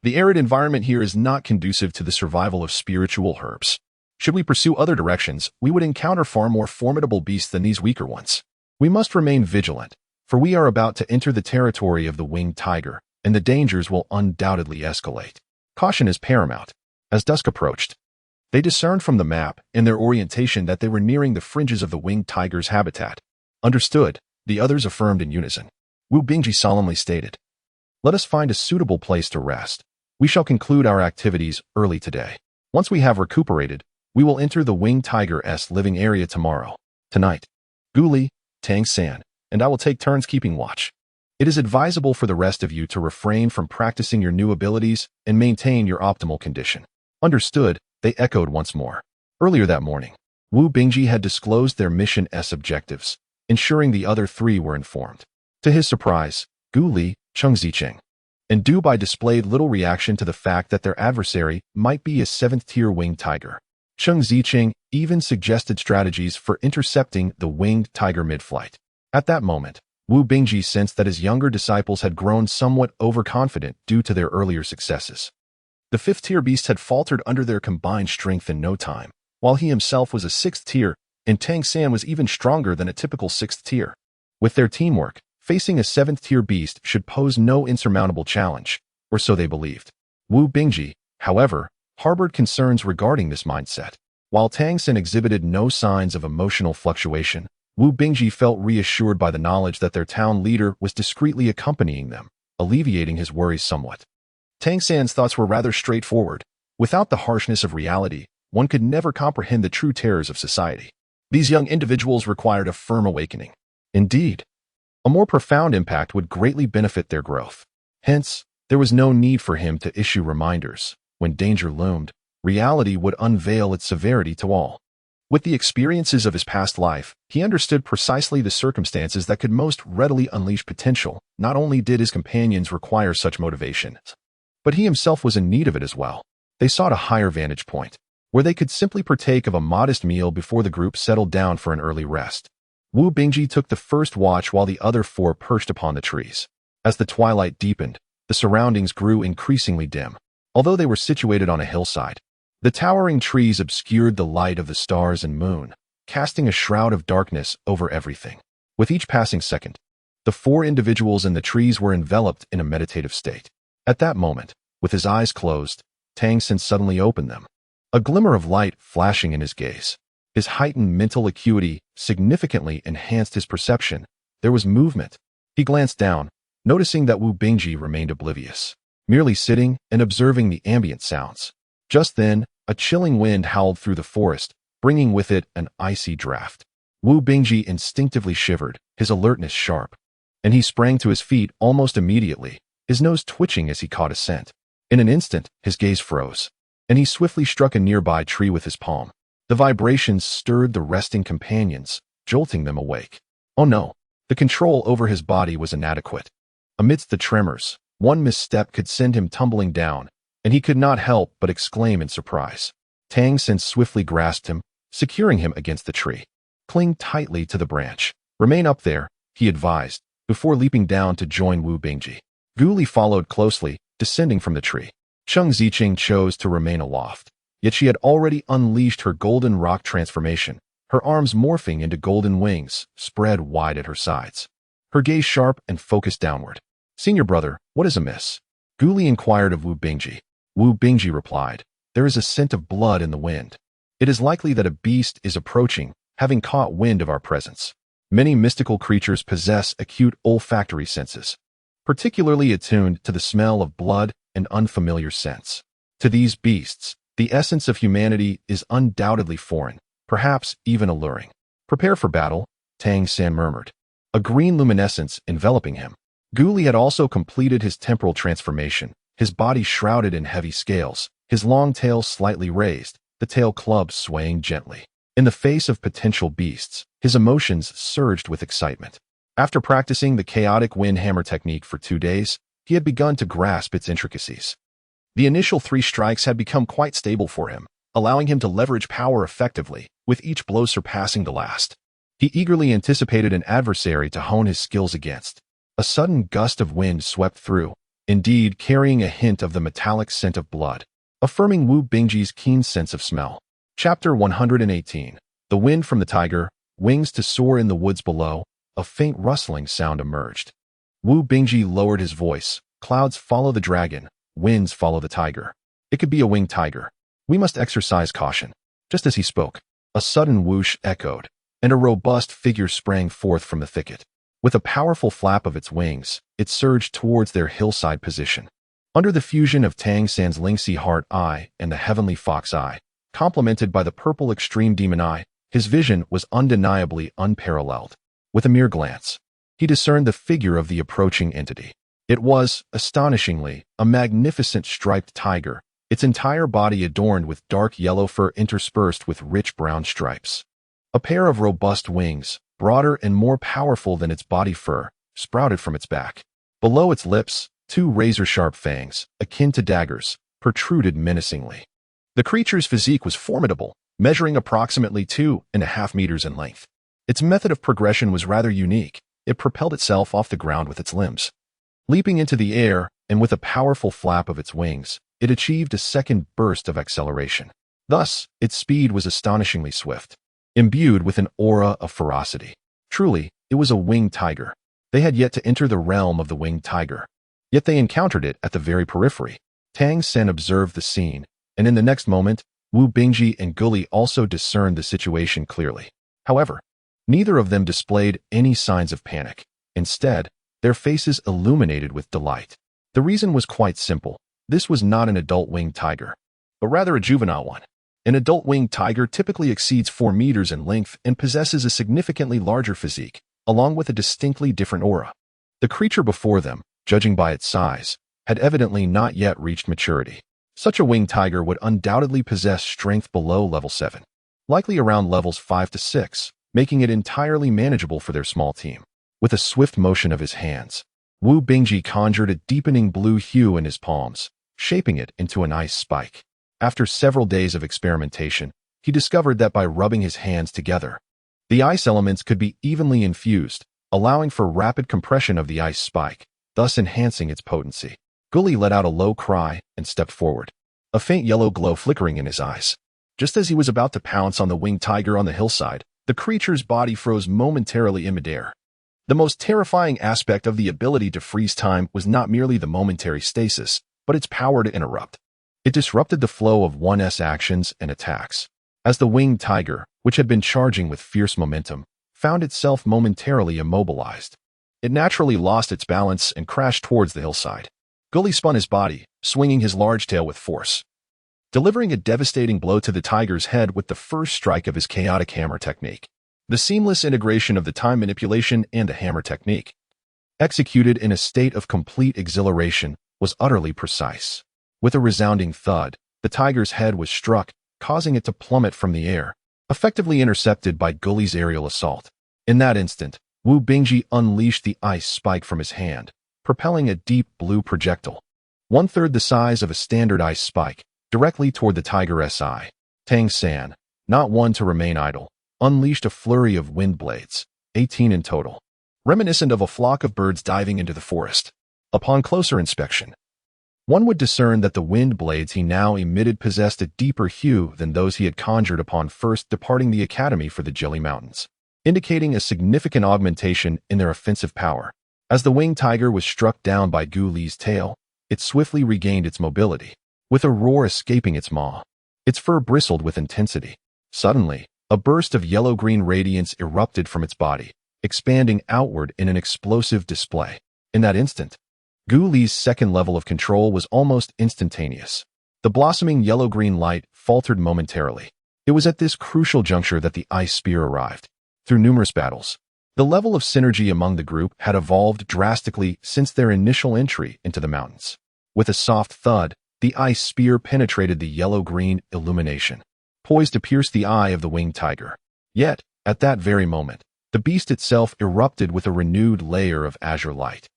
The arid environment here is not conducive to the survival of spiritual herbs. Should we pursue other directions, we would encounter far more formidable beasts than these weaker ones. We must remain vigilant, for we are about to enter the territory of the winged tiger, and the dangers will undoubtedly escalate. Caution is paramount. As dusk approached, they discerned from the map and their orientation that they were nearing the fringes of the winged tiger's habitat. Understood, the others affirmed in unison. Wu Bingji solemnly stated, "Let us find a suitable place to rest. We shall conclude our activities early today. Once we have recuperated, we will enter the winged tiger's living area tomorrow. Tonight, Guli, Tang San, and I will take turns keeping watch. It is advisable for the rest of you to refrain from practicing your new abilities and maintain your optimal condition." Understood, they echoed once more. Earlier that morning, Wu Bingji had disclosed their mission's objectives, ensuring the other three were informed. To his surprise, Gu Li, Cheng Zicheng, and Du Bai displayed little reaction to the fact that their adversary might be a 7th-tier winged tiger. Cheng Zicheng even suggested strategies for intercepting the winged tiger mid-flight. At that moment, Wu Bingji sensed that his younger disciples had grown somewhat overconfident due to their earlier successes. The 5th-tier beasts had faltered under their combined strength in no time, while he himself was a 6th tier, and Tang San was even stronger than a typical 6th tier. With their teamwork, facing a 7th-tier beast should pose no insurmountable challenge, or so they believed. Wu Bingji, however, harbored concerns regarding this mindset. While Tang San exhibited no signs of emotional fluctuation, Wu Bingji felt reassured by the knowledge that their town leader was discreetly accompanying them, alleviating his worries somewhat. Tang San's thoughts were rather straightforward. Without the harshness of reality, one could never comprehend the true terrors of society. These young individuals required a firm awakening. Indeed, a more profound impact would greatly benefit their growth. Hence, there was no need for him to issue reminders. When danger loomed, reality would unveil its severity to all. With the experiences of his past life, he understood precisely the circumstances that could most readily unleash potential. Not only did his companions require such motivation, but he himself was in need of it as well. They sought a higher vantage point, where they could simply partake of a modest meal before the group settled down for an early rest. Wu Bingji took the first watch while the other four perched upon the trees. As the twilight deepened, the surroundings grew increasingly dim. Although they were situated on a hillside, the towering trees obscured the light of the stars and moon, casting a shroud of darkness over everything. With each passing second, the four individuals in the trees were enveloped in a meditative state. At that moment, with his eyes closed, Tang San suddenly opened them. A glimmer of light flashing in his gaze. His heightened mental acuity significantly enhanced his perception. There was movement. He glanced down, noticing that Wu Bingji remained oblivious, merely sitting and observing the ambient sounds. Just then, a chilling wind howled through the forest, bringing with it an icy draft. Wu Bingji instinctively shivered, his alertness sharp, and he sprang to his feet almost immediately, his nose twitching as he caught a scent. In an instant, his gaze froze, and he swiftly struck a nearby tree with his palm. The vibrations stirred the resting companions, jolting them awake. Oh no, the control over his body was inadequate. Amidst the tremors, one misstep could send him tumbling down, and he could not help but exclaim in surprise. Tang San swiftly grasped him, securing him against the tree. Cling tightly to the branch. Remain up there, he advised, before leaping down to join Wu Bingji. Gu Li followed closely, descending from the tree. Cheng Zicheng chose to remain aloft, yet she had already unleashed her golden rock transformation, her arms morphing into golden wings, spread wide at her sides. Her gaze sharp and focused downward. "Senior brother, what is amiss?" Gu Li inquired of Wu Bingji. Wu Bingji replied, "There is a scent of blood in the wind. It is likely that a beast is approaching, having caught wind of our presence. Many mystical creatures possess acute olfactory senses, particularly attuned to the smell of blood and unfamiliar scents. To these beasts, the essence of humanity is undoubtedly foreign, perhaps even alluring. Prepare for battle," Tang San murmured, a green luminescence enveloping him. Gu Li had also completed his temporal transformation, his body shrouded in heavy scales, his long tail slightly raised, the tail club swaying gently. In the face of potential beasts, his emotions surged with excitement. After practicing the chaotic wind hammer technique for 2 days, he had begun to grasp its intricacies. The initial 3 strikes had become quite stable for him, allowing him to leverage power effectively, with each blow surpassing the last. He eagerly anticipated an adversary to hone his skills against. A sudden gust of wind swept through, indeed carrying a hint of the metallic scent of blood, affirming Wu Bingji's keen sense of smell. Chapter 118. The wind from the tiger, wings to soar in the woods below. A faint rustling sound emerged. Wu Bingji lowered his voice, Clouds follow the dragon, winds follow the tiger. It could be a winged tiger. We must exercise caution. Just as he spoke, a sudden whoosh echoed, and a robust figure sprang forth from the thicket. With a powerful flap of its wings, it surged towards their hillside position. Under the fusion of Tang San's lynxy heart eye and the heavenly fox eye, complemented by the purple extreme demon eye, his vision was undeniably unparalleled. With a mere glance, he discerned the figure of the approaching entity. It was, astonishingly, a magnificent striped tiger, its entire body adorned with dark yellow fur interspersed with rich brown stripes. A pair of robust wings, broader and more powerful than its body fur, sprouted from its back. Below its lips, two razor-sharp fangs, akin to daggers, protruded menacingly. The creature's physique was formidable, measuring approximately 2.5 meters in length. Its method of progression was rather unique. It propelled itself off the ground with its limbs. Leaping into the air, and with a powerful flap of its wings, it achieved a second burst of acceleration. Thus, its speed was astonishingly swift, imbued with an aura of ferocity. Truly, it was a winged tiger. They had yet to enter the realm of the winged tiger. Yet they encountered it at the very periphery. Tang Sen observed the scene, and in the next moment, Wu Bingji and Guli also discerned the situation clearly. However, neither of them displayed any signs of panic. Instead, their faces illuminated with delight. The reason was quite simple. This was not an adult winged tiger, but rather a juvenile one. An adult winged tiger typically exceeds 4 meters in length and possesses a significantly larger physique, along with a distinctly different aura. The creature before them, judging by its size, had evidently not yet reached maturity. Such a winged tiger would undoubtedly possess strength below level 7, likely around levels 5 to 6, making it entirely manageable for their small team. With a swift motion of his hands, Wu Bingji conjured a deepening blue hue in his palms, shaping it into an ice spike. After several days of experimentation, he discovered that by rubbing his hands together, the ice elements could be evenly infused, allowing for rapid compression of the ice spike, thus enhancing its potency. Guli let out a low cry and stepped forward, a faint yellow glow flickering in his eyes. Just as he was about to pounce on the winged tiger on the hillside, the creature's body froze momentarily in midair. The most terrifying aspect of the ability to freeze time was not merely the momentary stasis, but its power to interrupt. It disrupted the flow of one's actions and attacks. As the winged tiger, which had been charging with fierce momentum, found itself momentarily immobilized, it naturally lost its balance and crashed towards the hillside. Guli spun his body, swinging his large tail with force, delivering a devastating blow to the tiger's head with the first strike of his chaotic hammer technique. The seamless integration of the time manipulation and the hammer technique, executed in a state of complete exhilaration, was utterly precise. With a resounding thud, the tiger's head was struck, causing it to plummet from the air, effectively intercepted by Guli's aerial assault. In that instant, Wu Bingji unleashed the ice spike from his hand, propelling a deep blue projectile, 1/3 the size of a standard ice spike, directly toward the tiger's eye. Tang San, not one to remain idle, unleashed a flurry of wind blades, 18 in total, reminiscent of a flock of birds diving into the forest. Upon closer inspection, one would discern that the wind blades he now emitted possessed a deeper hue than those he had conjured upon first departing the academy for the Jelly Mountains, indicating a significant augmentation in their offensive power. As the winged tiger was struck down by Gu Li's tail, it swiftly regained its mobility, with a roar escaping its maw. Its fur bristled with intensity. Suddenly, a burst of yellow-green radiance erupted from its body, expanding outward in an explosive display. In that instant, Gu Li's second level of control was almost instantaneous. The blossoming yellow-green light faltered momentarily. It was at this crucial juncture that the ice spear arrived. Through numerous battles, the level of synergy among the group had evolved drastically since their initial entry into the mountains. With a soft thud, the ice spear penetrated the yellow-green illumination, poised to pierce the eye of the winged tiger. Yet, at that very moment, the beast itself erupted with a renewed layer of azure light,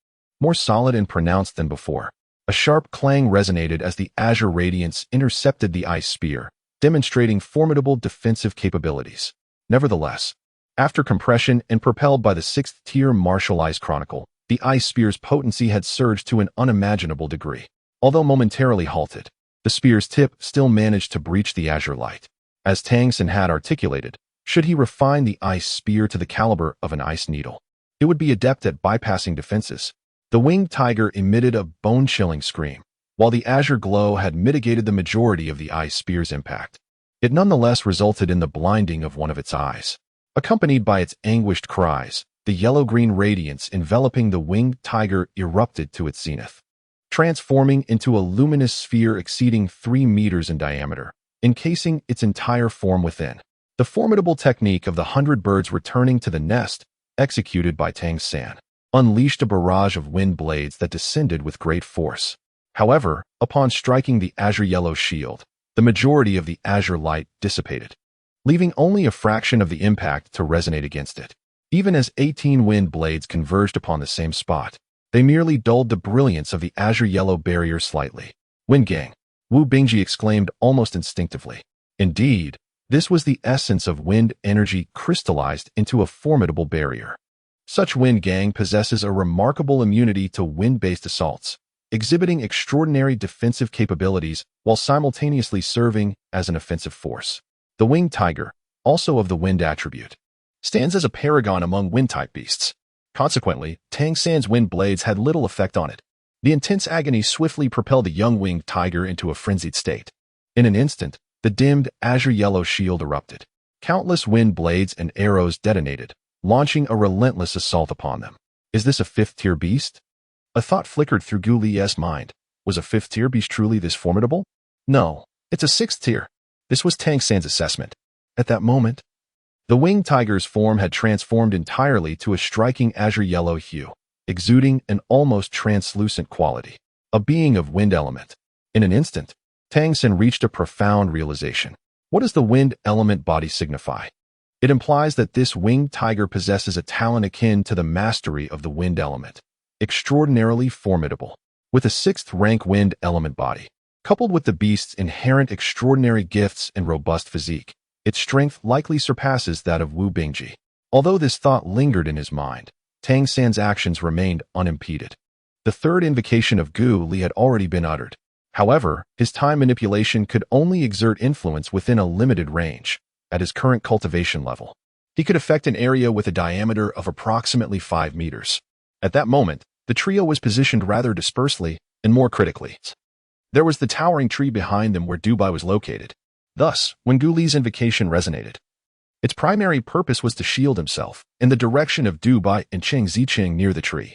more solid and pronounced than before. A sharp clang resonated as the azure radiance intercepted the ice spear, demonstrating formidable defensive capabilities. Nevertheless, after compression and propelled by the 6th-tier martial ice chronicle, the ice spear's potency had surged to an unimaginable degree. Although momentarily halted, the spear's tip still managed to breach the azure light. As Tang Sen had articulated, should he refine the ice spear to the caliber of an ice needle, it would be adept at bypassing defenses, The winged tiger emitted a bone-chilling scream. While the azure glow had mitigated the majority of the ice spear's impact, it nonetheless resulted in the blinding of one of its eyes. Accompanied by its anguished cries, the yellow-green radiance enveloping the winged tiger erupted to its zenith, transforming into a luminous sphere exceeding 3 meters in diameter, encasing its entire form within. The formidable technique of the 100 birds returning to the nest, executed by Tang San, unleashed a barrage of wind blades that descended with great force. However, upon striking the azure-yellow shield, the majority of the azure light dissipated, leaving only a fraction of the impact to resonate against it. Even as 18 wind blades converged upon the same spot, they merely dulled the brilliance of the azure-yellow barrier slightly. Wind Gang, Wu Bingji exclaimed almost instinctively. Indeed, this was the essence of wind energy crystallized into a formidable barrier. Such Wind Gang possesses a remarkable immunity to wind-based assaults, exhibiting extraordinary defensive capabilities while simultaneously serving as an offensive force. The winged tiger, also of the wind attribute, stands as a paragon among wind-type beasts. Consequently, Tang San's wind blades had little effect on it. The intense agony swiftly propelled the young winged tiger into a frenzied state. In an instant, the dimmed azure-yellow shield erupted. Countless wind blades and arrows detonated, launching a relentless assault upon them. Is this a fifth-tier beast? A thought flickered through Gu Li's mind. Was a fifth-tier beast truly this formidable? No, it's a sixth tier. This was Tang San's assessment. At that moment, the winged tiger's form had transformed entirely to a striking azure-yellow hue, exuding an almost translucent quality. A being of wind element. In an instant, Tang San reached a profound realization. What does the wind element body signify? It implies that this winged tiger possesses a talent akin to the mastery of the wind element. Extraordinarily formidable. With a 6th-rank wind element body, coupled with the beast's inherent extraordinary gifts and robust physique, its strength likely surpasses that of Wu Bingji. Although this thought lingered in his mind, Tang San's actions remained unimpeded. The third invocation of Gu Li had already been uttered. However, his time manipulation could only exert influence within a limited range. At his current cultivation level, he could affect an area with a diameter of approximately 5 meters. At that moment, the trio was positioned rather dispersely and more critically. There was the towering tree behind them where Dubai was located. Thus, when Gu Li's invocation resonated, its primary purpose was to shield himself in the direction of Dubai and Cheng Zicheng near the tree.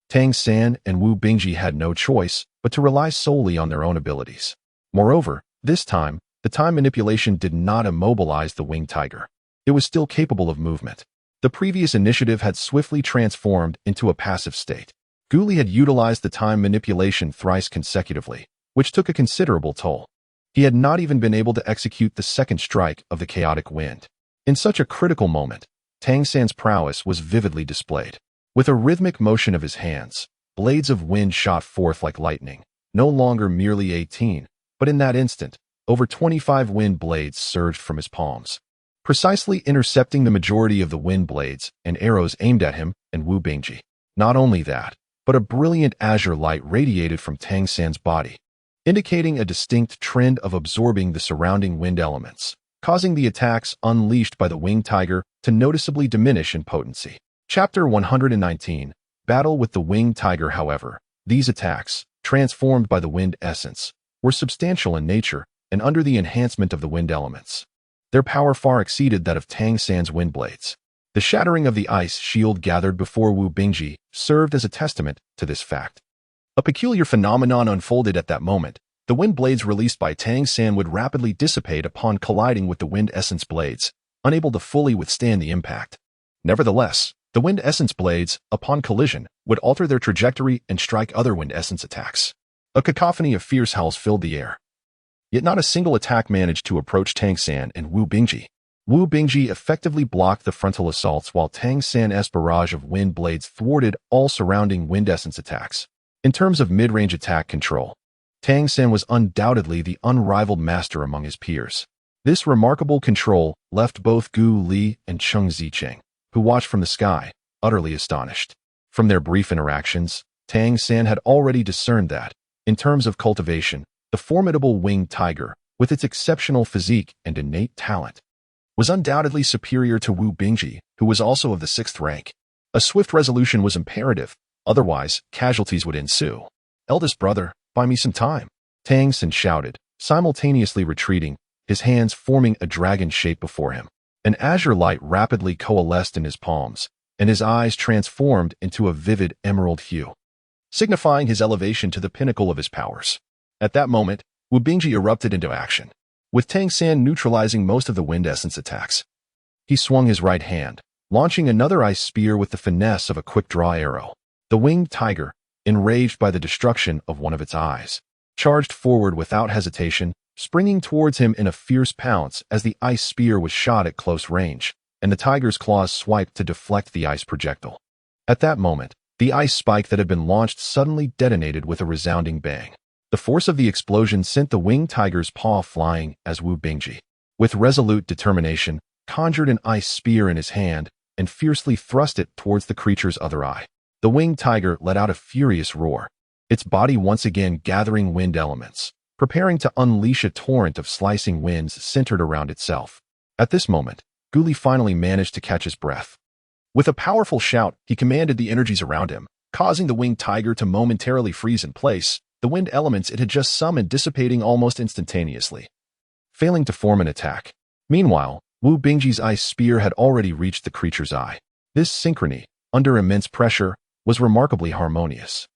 Tang San and Wu Bingji had no choice but to rely solely on their own abilities. Moreover, this time, the time manipulation did not immobilize the winged tiger. It was still capable of movement. The previous initiative had swiftly transformed into a passive state. Gu Li had utilized the time manipulation thrice consecutively, which took a considerable toll. He had not even been able to execute the second strike of the chaotic wind. In such a critical moment, Tang San's prowess was vividly displayed. With a rhythmic motion of his hands, blades of wind shot forth like lightning, no longer merely 18, but in that instant, over 25 wind blades surged from his palms, precisely intercepting the majority of the wind blades and arrows aimed at him and Wu Bingji. Not only that, but a brilliant azure light radiated from Tang San's body, indicating a distinct trend of absorbing the surrounding wind elements, causing the attacks unleashed by the winged tiger to noticeably diminish in potency. Chapter 119, Battle with the Winged Tiger. However, these attacks, transformed by the wind essence, were substantial in nature and under the enhancement of the wind elements. Their power far exceeded that of Tang San's wind blades. The shattering of the ice shield gathered before Wu Bingji served as a testament to this fact. A peculiar phenomenon unfolded at that moment. The wind blades released by Tang San would rapidly dissipate upon colliding with the wind essence blades, unable to fully withstand the impact. Nevertheless, the wind essence blades, upon collision, would alter their trajectory and strike other wind essence attacks. A cacophony of fierce howls filled the air. Yet not a single attack managed to approach Tang San and Wu Bingji. Wu Bingji effectively blocked the frontal assaults while Tang San's barrage of wind blades thwarted all surrounding wind essence attacks. In terms of mid-range attack control, Tang San was undoubtedly the unrivaled master among his peers. This remarkable control left both Gu Li and Cheng Zicheng, who watched from the sky, utterly astonished. From their brief interactions, Tang San had already discerned that, in terms of cultivation, the formidable winged tiger, with its exceptional physique and innate talent, was undoubtedly superior to Wu Bingji, who was also of the 6th rank. A swift resolution was imperative, Otherwise, casualties would ensue. "Eldest brother, buy me some time," Tang San shouted, simultaneously retreating, his hands forming a dragon shape before him. An azure light rapidly coalesced in his palms, and his eyes transformed into a vivid emerald hue, signifying his elevation to the pinnacle of his powers. At that moment, Wu Bingji erupted into action. With Tang San neutralizing most of the wind essence attacks, he swung his right hand, launching another ice spear with the finesse of a quick-draw arrow. The winged tiger, enraged by the destruction of one of its eyes, charged forward without hesitation, springing towards him in a fierce pounce as the ice spear was shot at close range, and the tiger's claws swiped to deflect the ice projectile. At that moment, the ice spike that had been launched suddenly detonated with a resounding bang. The force of the explosion sent the winged tiger's paw flying as Wu Bingji, with resolute determination, conjured an ice spear in his hand and fiercely thrust it towards the creature's other eye. The winged tiger let out a furious roar, its body once again gathering wind elements, preparing to unleash a torrent of slicing winds centered around itself. At this moment, Guli finally managed to catch his breath. With a powerful shout, he commanded the energies around him, causing the winged tiger to momentarily freeze in place, the wind elements it had just summoned dissipating almost instantaneously, failing to form an attack. Meanwhile, Wu Bingji's ice spear had already reached the creature's eye. This synchrony, under immense pressure, was remarkably harmonious.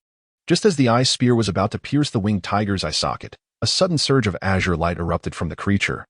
Just as the ice spear was about to pierce the winged tiger's eye socket, a sudden surge of azure light erupted from the creature,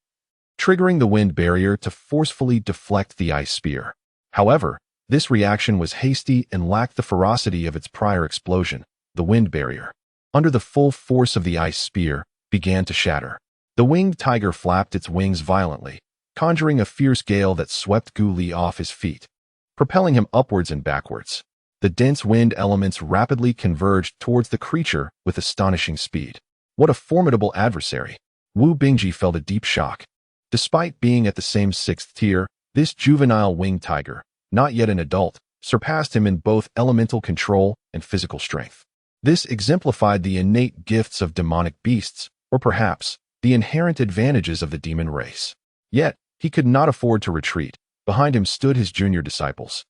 triggering the wind barrier to forcefully deflect the ice spear. However, this reaction was hasty and lacked the ferocity of its prior explosion. The wind barrier, under the full force of the ice spear, began to shatter. The winged tiger flapped its wings violently, conjuring a fierce gale that swept Guli off his feet, propelling him upwards and backwards. The dense wind elements rapidly converged towards the creature with astonishing speed. What a formidable adversary! Wu Bingji felt a deep shock. Despite being at the same sixth tier, this juvenile winged tiger, not yet an adult, surpassed him in both elemental control and physical strength. This exemplified the innate gifts of demonic beasts, or perhaps, the inherent advantages of the demon race. Yet, he could not afford to retreat. Behind him stood his junior disciples,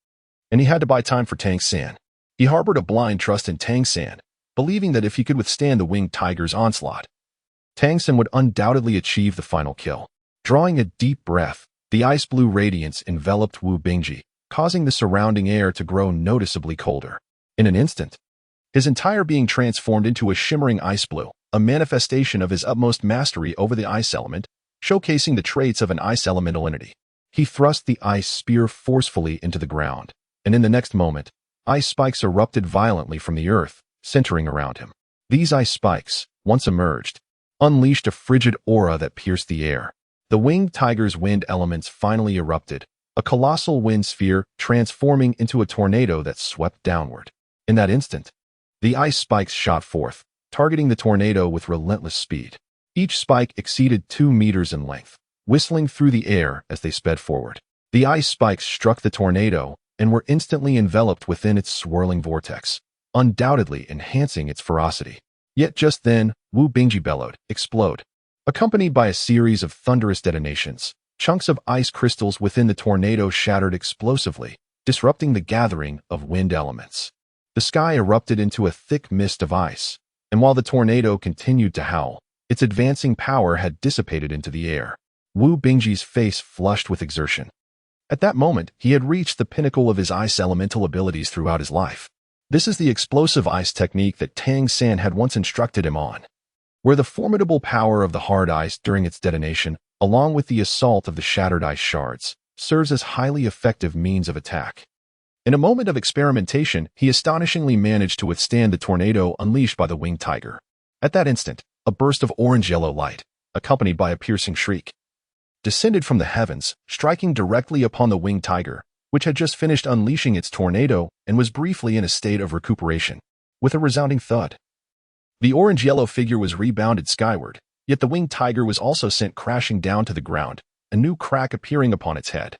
and he had to buy time for Tang San. He harbored a blind trust in Tang San, believing that if he could withstand the winged tiger's onslaught, Tang San would undoubtedly achieve the final kill. Drawing a deep breath, the ice blue radiance enveloped Wu Bingji, causing the surrounding air to grow noticeably colder. In an instant, his entire being transformed into a shimmering ice blue, a manifestation of his utmost mastery over the ice element, showcasing the traits of an ice elemental entity. He thrust the ice spear forcefully into the ground, and in the next moment, ice spikes erupted violently from the earth, centering around him. These ice spikes, once emerged, unleashed a frigid aura that pierced the air. The winged tiger's wind elements finally erupted, a colossal wind sphere transforming into a tornado that swept downward. In that instant, the ice spikes shot forth, targeting the tornado with relentless speed. Each spike exceeded 2 meters in length, whistling through the air as they sped forward. The ice spikes struck the tornado and were instantly enveloped within its swirling vortex, undoubtedly enhancing its ferocity. Yet just then, Wu Bingji bellowed, "Explode!" Accompanied by a series of thunderous detonations, chunks of ice crystals within the tornado shattered explosively, disrupting the gathering of wind elements. The sky erupted into a thick mist of ice, and while the tornado continued to howl, its advancing power had dissipated into the air. Wu Bingji's face flushed with exertion. At that moment, he had reached the pinnacle of his ice elemental abilities throughout his life. This is the explosive ice technique that Tang San had once instructed him on, where the formidable power of the hard ice during its detonation, along with the assault of the shattered ice shards, serves as highly effective means of attack. In a moment of experimentation, he astonishingly managed to withstand the tornado unleashed by the winged tiger. At that instant, a burst of orange-yellow light, accompanied by a piercing shriek, descended from the heavens, striking directly upon the winged tiger, which had just finished unleashing its tornado and was briefly in a state of recuperation. With a resounding thud, the orange-yellow figure was rebounded skyward, yet the winged tiger was also sent crashing down to the ground, a new crack appearing upon its head.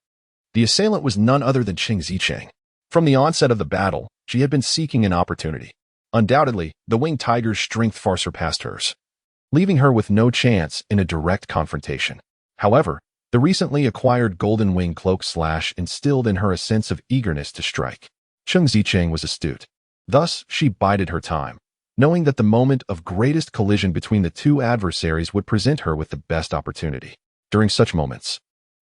The assailant was none other than Qing Zicheng. From the onset of the battle, she had been seeking an opportunity. Undoubtedly, the winged tiger's strength far surpassed hers, leaving her with no chance in a direct confrontation. However, the recently acquired golden wing cloak slash instilled in her a sense of eagerness to strike. Qing Zicheng was astute. Thus, she bided her time, knowing that the moment of greatest collision between the two adversaries would present her with the best opportunity. During such moments,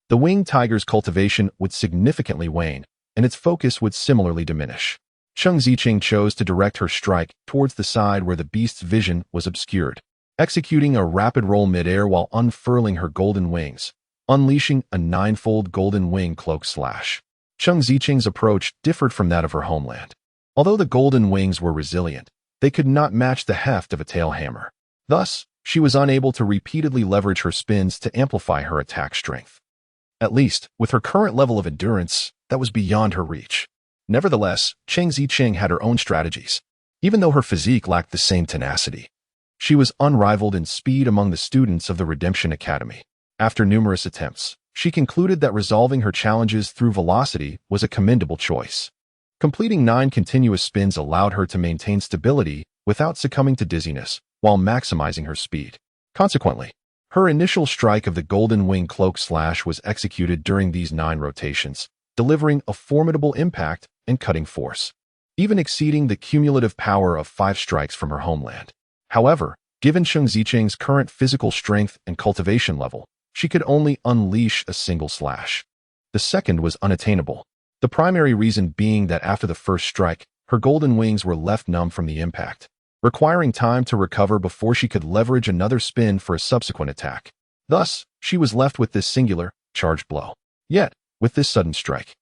the winged tiger's cultivation would significantly wane, and its focus would similarly diminish. Cheng Ziqing chose to direct her strike towards the side where the beast's vision was obscured, executing a rapid roll midair while unfurling her golden wings, unleashing a ninefold golden wing cloak slash. Cheng Ziqing's approach differed from that of her homeland. Although the golden wings were resilient, they could not match the heft of a tail hammer. Thus, she was unable to repeatedly leverage her spins to amplify her attack strength. At least, with her current level of endurance, that was beyond her reach. Nevertheless, Cheng Ziqing had her own strategies. Even though her physique lacked the same tenacity, she was unrivaled in speed among the students of the Redemption Academy. After numerous attempts, she concluded that resolving her challenges through velocity was a commendable choice. Completing 9 continuous spins allowed her to maintain stability without succumbing to dizziness, while maximizing her speed. Consequently, her initial strike of the Golden Wing Cloak Slash was executed during these 9 rotations, delivering a formidable impact and cutting force, even exceeding the cumulative power of 5 strikes from her homeland. However, given Cheng Ziqing's current physical strength and cultivation level, she could only unleash a single slash. The second was unattainable, the primary reason being that after the first strike, her golden wings were left numb from the impact, requiring time to recover before she could leverage another spin for a subsequent attack. Thus, she was left with this singular, charged blow. Yet, with this sudden strike,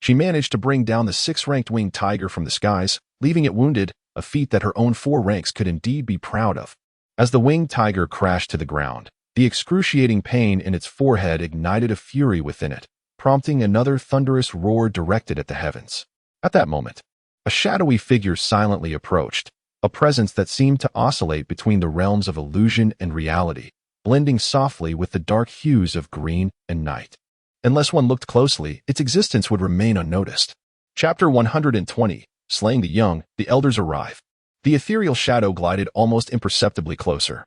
she managed to bring down the 6th-ranked winged tiger from the skies, leaving it wounded, a feat that her own 4 ranks could indeed be proud of. As the winged tiger crashed to the ground, the excruciating pain in its forehead ignited a fury within it, prompting another thunderous roar directed at the heavens. At that moment, a shadowy figure silently approached, a presence that seemed to oscillate between the realms of illusion and reality, blending softly with the dark hues of green and night. Unless one looked closely, its existence would remain unnoticed. Chapter 120, Slaying the Young, the Elders Arrive. The ethereal shadow glided almost imperceptibly closer,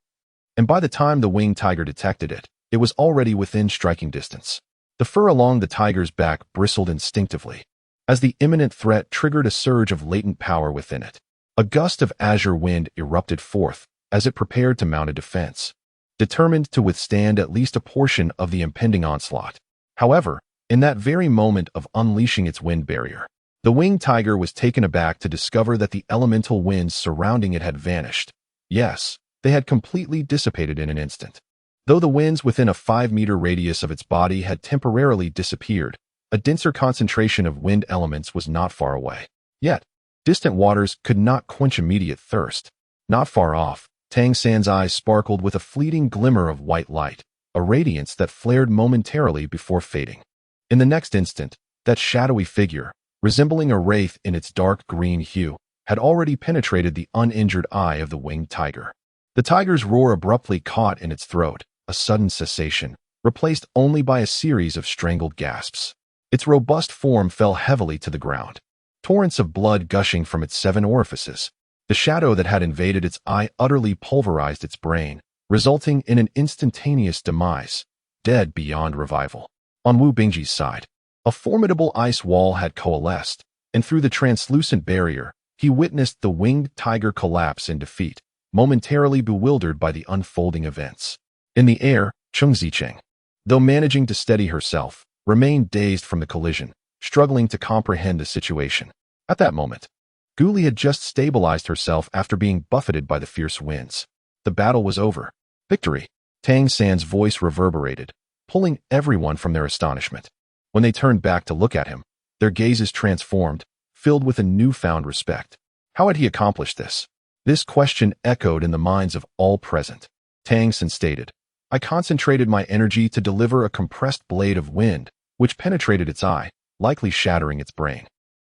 and by the time the winged tiger detected it, it was already within striking distance. The fur along the tiger's back bristled instinctively, as the imminent threat triggered a surge of latent power within it. A gust of azure wind erupted forth as it prepared to mount a defense, determined to withstand at least a portion of the impending onslaught. However, in that very moment of unleashing its wind barrier, the winged tiger was taken aback to discover that the elemental winds surrounding it had vanished. Yes, they had completely dissipated in an instant. Though the winds within a 5-meter radius of its body had temporarily disappeared, a denser concentration of wind elements was not far away. Yet, distant waters could not quench immediate thirst. Not far off, Tang San's eyes sparkled with a fleeting glimmer of white light, a radiance that flared momentarily before fading. In the next instant, that shadowy figure, resembling a wraith in its dark green hue, had already penetrated the uninjured eye of the winged tiger. The tiger's roar abruptly caught in its throat, a sudden cessation, replaced only by a series of strangled gasps. Its robust form fell heavily to the ground, torrents of blood gushing from its 7 orifices. The shadow that had invaded its eye utterly pulverized its brain, resulting in an instantaneous demise, dead beyond revival. On Wu Bingji's side, a formidable ice wall had coalesced, and through the translucent barrier, he witnessed the winged tiger collapse in defeat, momentarily bewildered by the unfolding events. In the air, Cheng Ziqing, though managing to steady herself, remained dazed from the collision, struggling to comprehend the situation. At that moment, Guli had just stabilized herself after being buffeted by the fierce winds. The battle was over. Victory! Tang San's voice reverberated, pulling everyone from their astonishment. When they turned back to look at him, their gazes transformed, filled with a newfound respect. How had he accomplished this? This question echoed in the minds of all present. Tang San stated, I concentrated my energy to deliver a compressed blade of wind, which penetrated its eye, likely shattering its brain.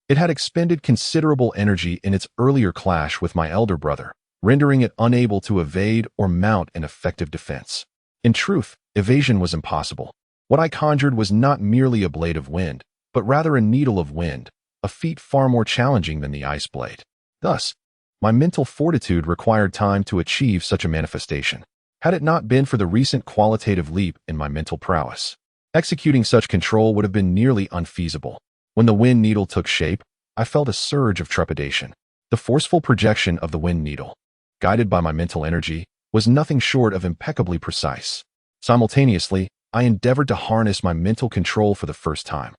It had expended considerable energy in its earlier clash with my elder brother, rendering it unable to evade or mount an effective defense. In truth, evasion was impossible. What I conjured was not merely a blade of wind, but rather a needle of wind, a feat far more challenging than the ice blade. Thus, my mental fortitude required time to achieve such a manifestation. Had it not been for the recent qualitative leap in my mental prowess, executing such control would have been nearly unfeasible. When the wind needle took shape, I felt a surge of trepidation. The forceful projection of the wind needle, guided by my mental energy, was nothing short of impeccably precise. Simultaneously, I endeavored to harness my mental control for the first time.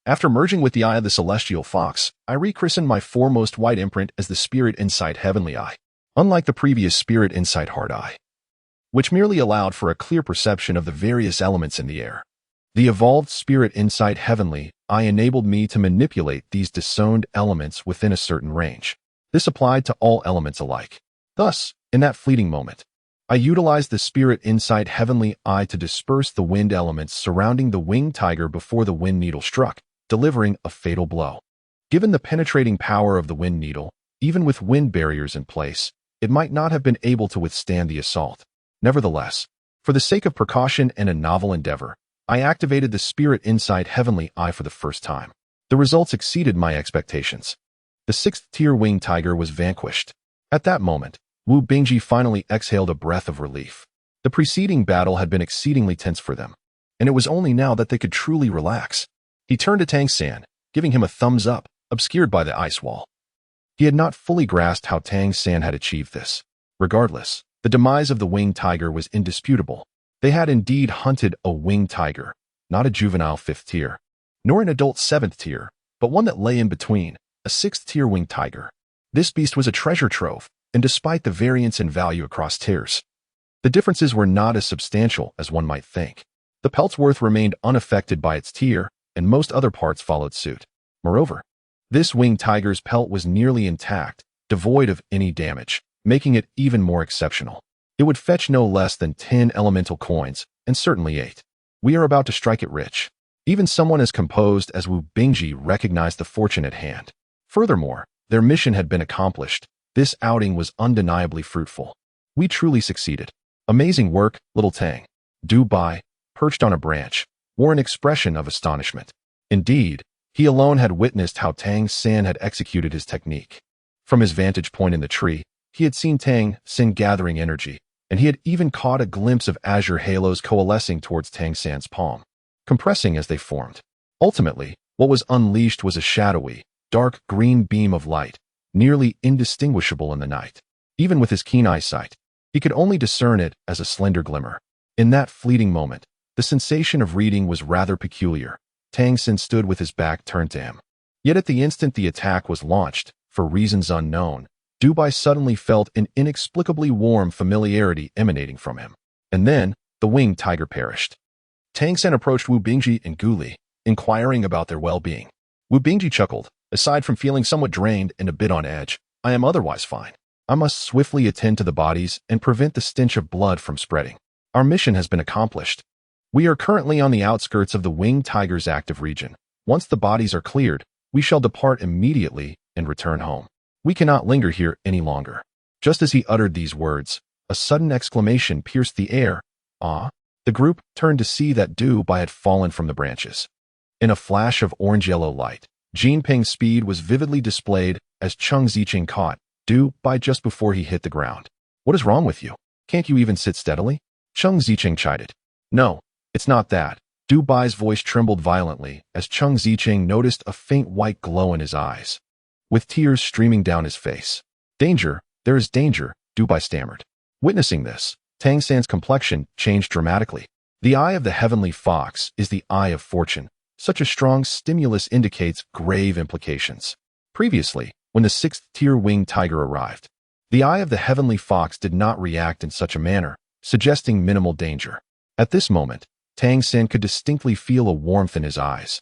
After merging with the eye of the celestial fox, I rechristened my foremost white imprint as the Spirit Insight Heavenly Eye, unlike the previous Spirit Insight Hard Eye, which merely allowed for a clear perception of the various elements in the air. The evolved Spirit Insight Heavenly Eye enabled me to manipulate these disowned elements within a certain range. This applied to all elements alike. Thus, in that fleeting moment, I utilized the Spirit Insight Heavenly Eye to disperse the wind elements surrounding the winged tiger before the wind needle struck, delivering a fatal blow. Given the penetrating power of the wind needle, even with wind barriers in place, it might not have been able to withstand the assault. Nevertheless, for the sake of precaution and a novel endeavor, I activated the Spirit Insight Heavenly Eye for the first time. The results exceeded my expectations. The 6th-tier winged tiger was vanquished. At that moment, Wu Bingji finally exhaled a breath of relief. The preceding battle had been exceedingly tense for them, and it was only now that they could truly relax. He turned to Tang San, giving him a thumbs up, obscured by the ice wall. He had not fully grasped how Tang San had achieved this. Regardless, the demise of the winged tiger was indisputable. They had indeed hunted a winged tiger, not a juvenile 5th tier, nor an adult 7th tier, but one that lay in between, a 6th-tier winged tiger. This beast was a treasure trove, and despite the variance in value across tiers, the differences were not as substantial as one might think. The pelt's worth remained unaffected by its tier, and most other parts followed suit. Moreover, this winged tiger's pelt was nearly intact, devoid of any damage, making it even more exceptional. It would fetch no less than 10 elemental coins, and certainly 8. We are about to strike it rich. Even someone as composed as Wu Bingji recognized the fortune at hand. Furthermore, their mission had been accomplished. This outing was undeniably fruitful. We truly succeeded. Amazing work, little Tang. Du Bai, perched on a branch, wore an expression of astonishment. Indeed, he alone had witnessed how Tang San had executed his technique. From his vantage point in the tree, he had seen Tang San gathering energy, and he had even caught a glimpse of azure halos coalescing towards Tang San's palm, compressing as they formed. Ultimately, what was unleashed was a shadowy, dark green beam of light, nearly indistinguishable in the night. Even with his keen eyesight, he could only discern it as a slender glimmer. In that fleeting moment, the sensation of reading was rather peculiar. Tang San stood with his back turned to him. Yet at the instant the attack was launched, for reasons unknown, Du Bai suddenly felt an inexplicably warm familiarity emanating from him. And then, the winged tiger perished. Tang San approached Wu Bingji and Gu Li, inquiring about their well-being. Wu Bingji chuckled. Aside from feeling somewhat drained and a bit on edge, I am otherwise fine. I must swiftly attend to the bodies and prevent the stench of blood from spreading. Our mission has been accomplished. We are currently on the outskirts of the winged tiger's active region. Once the bodies are cleared, we shall depart immediately and return home. We cannot linger here any longer. Just as he uttered these words, a sudden exclamation pierced the air. Ah! The group turned to see that Du Bai had fallen from the branches. In a flash of orange-yellow light, Jin Ping's speed was vividly displayed as Cheng Ziqing caught Du Bai just before he hit the ground. What is wrong with you? Can't you even sit steadily? Cheng Ziqing chided. No, it's not that. Du Bai's voice trembled violently as Cheng Ziqing noticed a faint white glow in his eyes, with tears streaming down his face. Danger, there is danger, Du Bai stammered. Witnessing this, Tang San's complexion changed dramatically. The eye of the heavenly fox is the eye of fortune. Such a strong stimulus indicates grave implications. Previously, when the 6th-tier winged tiger arrived, the eye of the heavenly fox did not react in such a manner, suggesting minimal danger. At this moment, Tang San could distinctly feel a warmth in his eyes,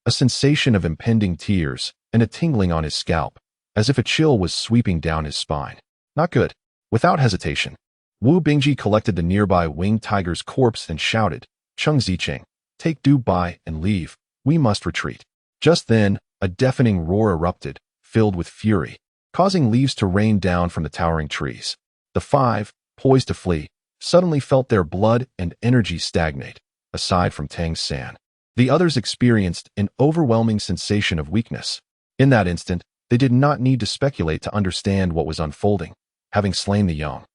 a sensation of impending tears, and a tingling on his scalp, as if a chill was sweeping down his spine. Not good. Without hesitation, Wu Bingji collected the nearby winged tiger's corpse and shouted, Cheng Ziqing, take Du Bai and leave. We must retreat. Just then, a deafening roar erupted, filled with fury, causing leaves to rain down from the towering trees. The 5, poised to flee, suddenly felt their blood and energy stagnate. Aside from Tang San, the others experienced an overwhelming sensation of weakness. In that instant, they did not need to speculate to understand what was unfolding. Having slain the young,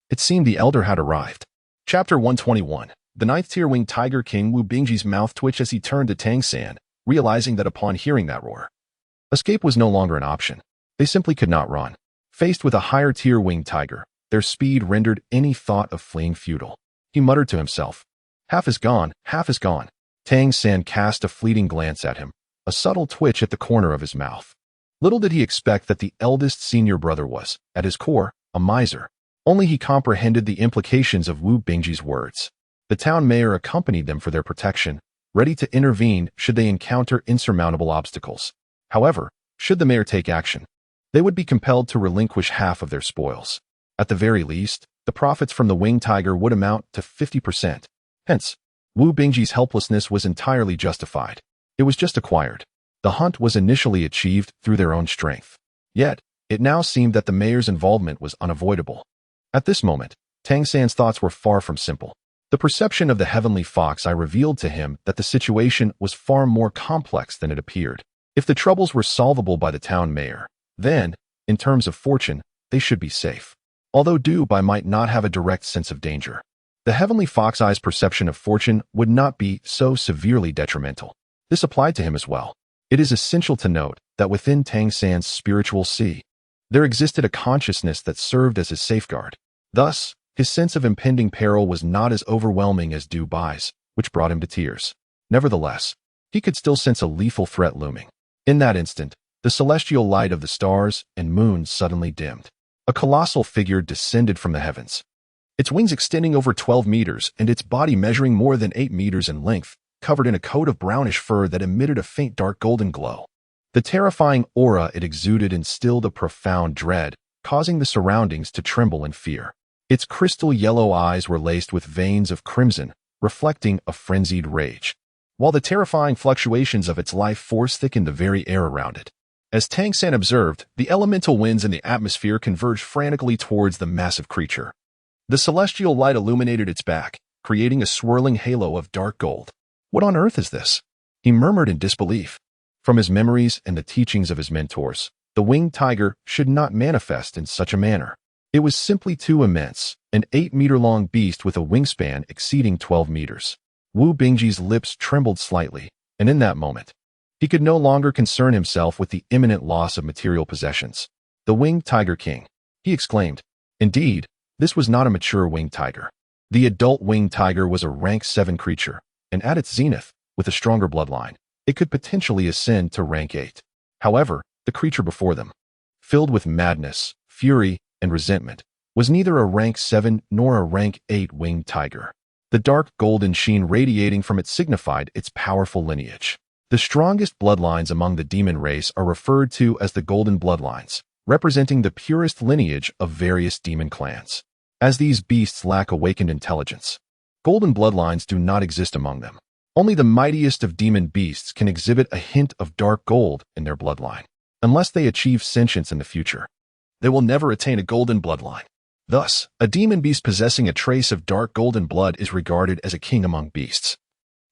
it seemed the elder had arrived. Chapter 121. The 9th-tier winged tiger king Wu Bingji's mouth twitched as he turned to Tang San, realizing that upon hearing that roar, escape was no longer an option. They simply could not run. Faced with a higher-tier winged tiger, their speed rendered any thought of fleeing futile. He muttered to himself, "Half is gone, half is gone." Tang San cast a fleeting glance at him, a subtle twitch at the corner of his mouth. Little did he expect that the eldest senior brother was, at his core, a miser. Only he comprehended the implications of Wu Bingji's words. The town mayor accompanied them for their protection, ready to intervene should they encounter insurmountable obstacles. However, should the mayor take action, they would be compelled to relinquish half of their spoils. At the very least, the profits from the winged tiger would amount to 50%. Hence, Wu Bingji's helplessness was entirely justified. It was just acquired. The hunt was initially achieved through their own strength. Yet, it now seemed that the mayor's involvement was unavoidable. At this moment, Tang San's thoughts were far from simple. The perception of the heavenly fox eye revealed to him that the situation was far more complex than it appeared. If the troubles were solvable by the town mayor, then, in terms of fortune, they should be safe. Although Du Bai might not have a direct sense of danger, the heavenly fox eye's perception of fortune would not be so severely detrimental. This applied to him as well. It is essential to note that within Tang San's spiritual sea, there existed a consciousness that served as his safeguard. Thus, his sense of impending peril was not as overwhelming as Du Bai's, which brought him to tears. Nevertheless, he could still sense a lethal threat looming. In that instant, the celestial light of the stars and moon suddenly dimmed. A colossal figure descended from the heavens. Its wings extending over 12 meters and its body measuring more than 8 meters in length, covered in a coat of brownish fur that emitted a faint dark golden glow. The terrifying aura it exuded instilled a profound dread, causing the surroundings to tremble in fear. Its crystal yellow eyes were laced with veins of crimson, reflecting a frenzied rage, while the terrifying fluctuations of its life force thickened the very air around it. As Tang San observed, the elemental winds in the atmosphere converged frantically towards the massive creature. The celestial light illuminated its back, creating a swirling halo of dark gold. "What on earth is this?" he murmured in disbelief. From his memories and the teachings of his mentors, the winged tiger should not manifest in such a manner. It was simply too immense, an 8-meter-long beast with a wingspan exceeding 12 meters. Wu Bingji's lips trembled slightly, and in that moment, he could no longer concern himself with the imminent loss of material possessions. "The winged tiger king," he exclaimed. Indeed, this was not a mature winged tiger. The adult winged tiger was a rank 7 creature, and at its zenith, with a stronger bloodline, it could potentially ascend to rank 8. However, the creature before them, filled with madness, fury, and resentment, was neither a rank 7 nor a rank 8 winged tiger. The dark golden sheen radiating from it signified its powerful lineage. The strongest bloodlines among the demon race are referred to as the golden bloodlines, representing the purest lineage of various demon clans. As these beasts lack awakened intelligence, golden bloodlines do not exist among them. Only the mightiest of demon beasts can exhibit a hint of dark gold in their bloodline. Unless they achieve sentience in the future, they will never attain a golden bloodline. Thus, a demon beast possessing a trace of dark golden blood is regarded as a king among beasts,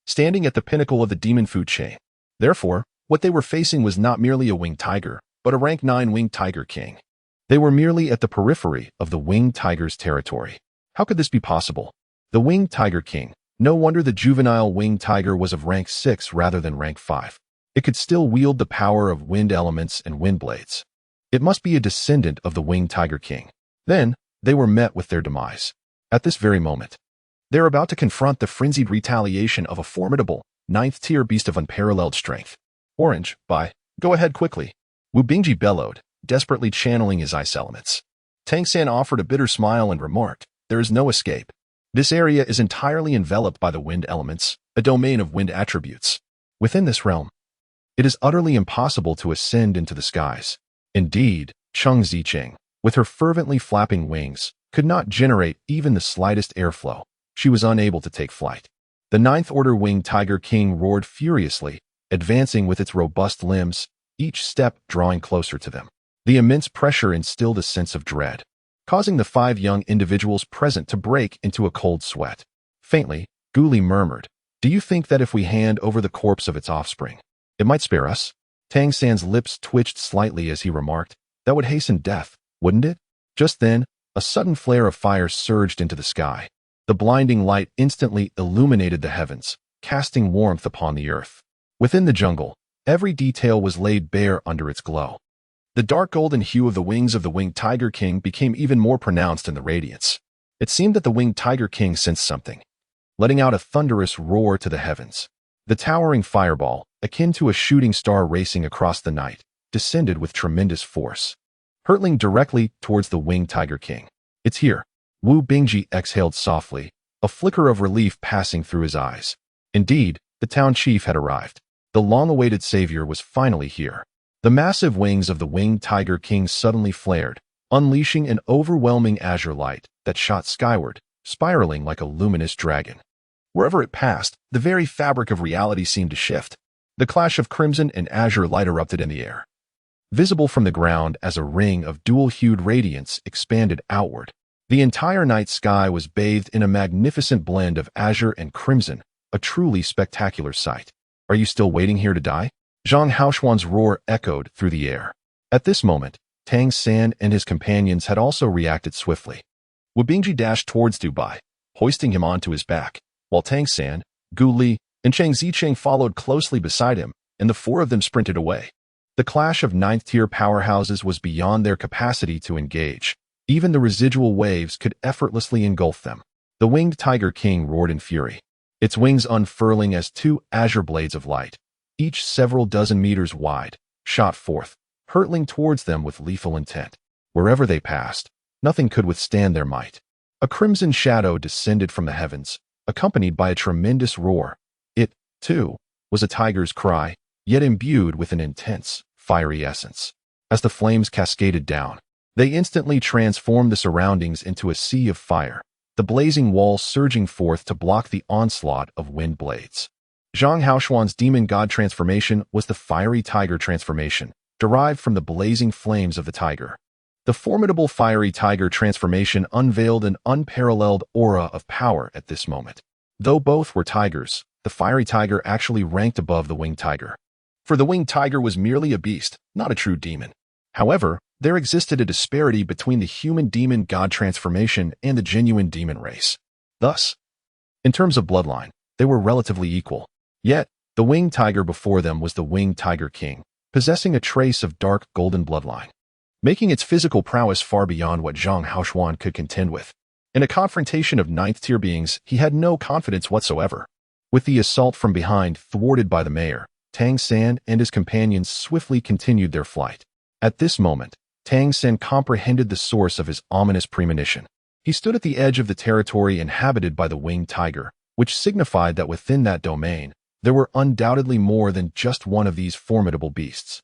standing at the pinnacle of the demon food chain. Therefore, what they were facing was not merely a winged tiger, but a rank 9 winged tiger king. They were merely at the periphery of the winged tiger's territory. How could this be possible? The winged tiger king. No wonder the juvenile winged tiger was of rank 6 rather than rank 5. It could still wield the power of wind elements and wind blades. It must be a descendant of the winged tiger king. Then, they were met with their demise. At this very moment, they are about to confront the frenzied retaliation of a formidable, 9th-tier beast of unparalleled strength. "Orange, go ahead quickly," Wu Bingji bellowed, desperately channeling his ice elements. Tang San offered a bitter smile and remarked, "There is no escape. This area is entirely enveloped by the wind elements, a domain of wind attributes. Within this realm, it is utterly impossible to ascend into the skies. Indeed, Cheng Zicheng, with her fervently flapping wings, could not generate even the slightest airflow. She was unable to take flight." The 9th-order winged tiger king roared furiously, advancing with its robust limbs, each step drawing closer to them. The immense pressure instilled a sense of dread, causing the 5 young individuals present to break into a cold sweat. Faintly, Guli murmured, "Do you think that if we hand over the corpse of its offspring, it might spare us?" Tang San's lips twitched slightly as he remarked, "That would hasten death, wouldn't it?" Just then, a sudden flare of fire surged into the sky. The blinding light instantly illuminated the heavens, casting warmth upon the earth. Within the jungle, every detail was laid bare under its glow. The dark golden hue of the wings of the winged Tiger King became even more pronounced in the radiance. It seemed that the winged Tiger King sensed something, letting out a thunderous roar to the heavens. The towering fireball, akin to a shooting star racing across the night, descended with tremendous force, hurtling directly towards the winged Tiger King. "It's here." Wu Bingji exhaled softly, a flicker of relief passing through his eyes. Indeed, the town chief had arrived. The long-awaited savior was finally here. The massive wings of the winged Tiger King suddenly flared, unleashing an overwhelming azure light that shot skyward, spiraling like a luminous dragon. Wherever it passed, the very fabric of reality seemed to shift. The clash of crimson and azure light erupted in the air, visible from the ground as a ring of dual-hued radiance expanded outward. The entire night sky was bathed in a magnificent blend of azure and crimson, a truly spectacular sight. "Are you still waiting here to die?" Zhang Haoshuan's roar echoed through the air. At this moment, Tang San and his companions had also reacted swiftly. Wu Bingji dashed towards Dubai, hoisting him onto his back, while Tang San, Gu Li, and Chang Zicheng followed closely beside him, and the four of them sprinted away. The clash of ninth-tier powerhouses was beyond their capacity to engage. Even the residual waves could effortlessly engulf them. The winged Tiger King roared in fury, its wings unfurling as two azure blades of light, each several dozen meters wide, shot forth, hurtling towards them with lethal intent. Wherever they passed, nothing could withstand their might. A crimson shadow descended from the heavens, accompanied by a tremendous roar. It, too, was a tiger's cry, yet imbued with an intense, fiery essence. As the flames cascaded down, they instantly transformed the surroundings into a sea of fire, the blazing walls surging forth to block the onslaught of wind blades. Zhang Haoshuan's demon god transformation was the fiery tiger transformation, derived from the blazing flames of the tiger. The formidable fiery tiger transformation unveiled an unparalleled aura of power at this moment. Though both were tigers, the fiery tiger actually ranked above the winged tiger. For the winged tiger was merely a beast, not a true demon. However, there existed a disparity between the human demon god transformation and the genuine demon race. Thus, in terms of bloodline, they were relatively equal. Yet, the winged tiger before them was the winged Tiger King, possessing a trace of dark golden bloodline, making its physical prowess far beyond what Zhang Haoshuan could contend with. In a confrontation of ninth-tier beings, he had no confidence whatsoever. With the assault from behind thwarted by the mayor, Tang San and his companions swiftly continued their flight. At this moment, Tang San comprehended the source of his ominous premonition. He stood at the edge of the territory inhabited by the winged tiger, which signified that within that domain, there were undoubtedly more than just one of these formidable beasts.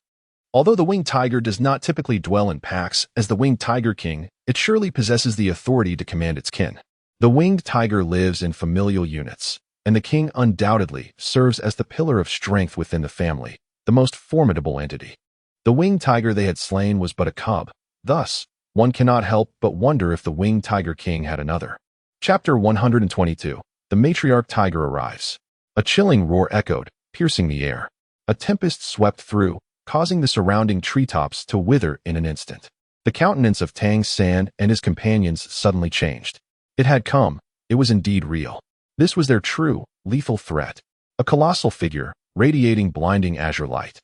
Although the winged tiger does not typically dwell in packs as the winged Tiger King, it surely possesses the authority to command its kin. The winged tiger lives in familial units, and the king undoubtedly serves as the pillar of strength within the family, the most formidable entity. The winged tiger they had slain was but a cub. Thus, one cannot help but wonder if the winged Tiger King had another. Chapter 122. The matriarch tiger arrives. A chilling roar echoed, piercing the air. A tempest swept through, causing the surrounding treetops to wither in an instant. The countenance of Tang San and his companions suddenly changed. It had come. It was indeed real. This was their true, lethal threat. A colossal figure, radiating blinding azure light,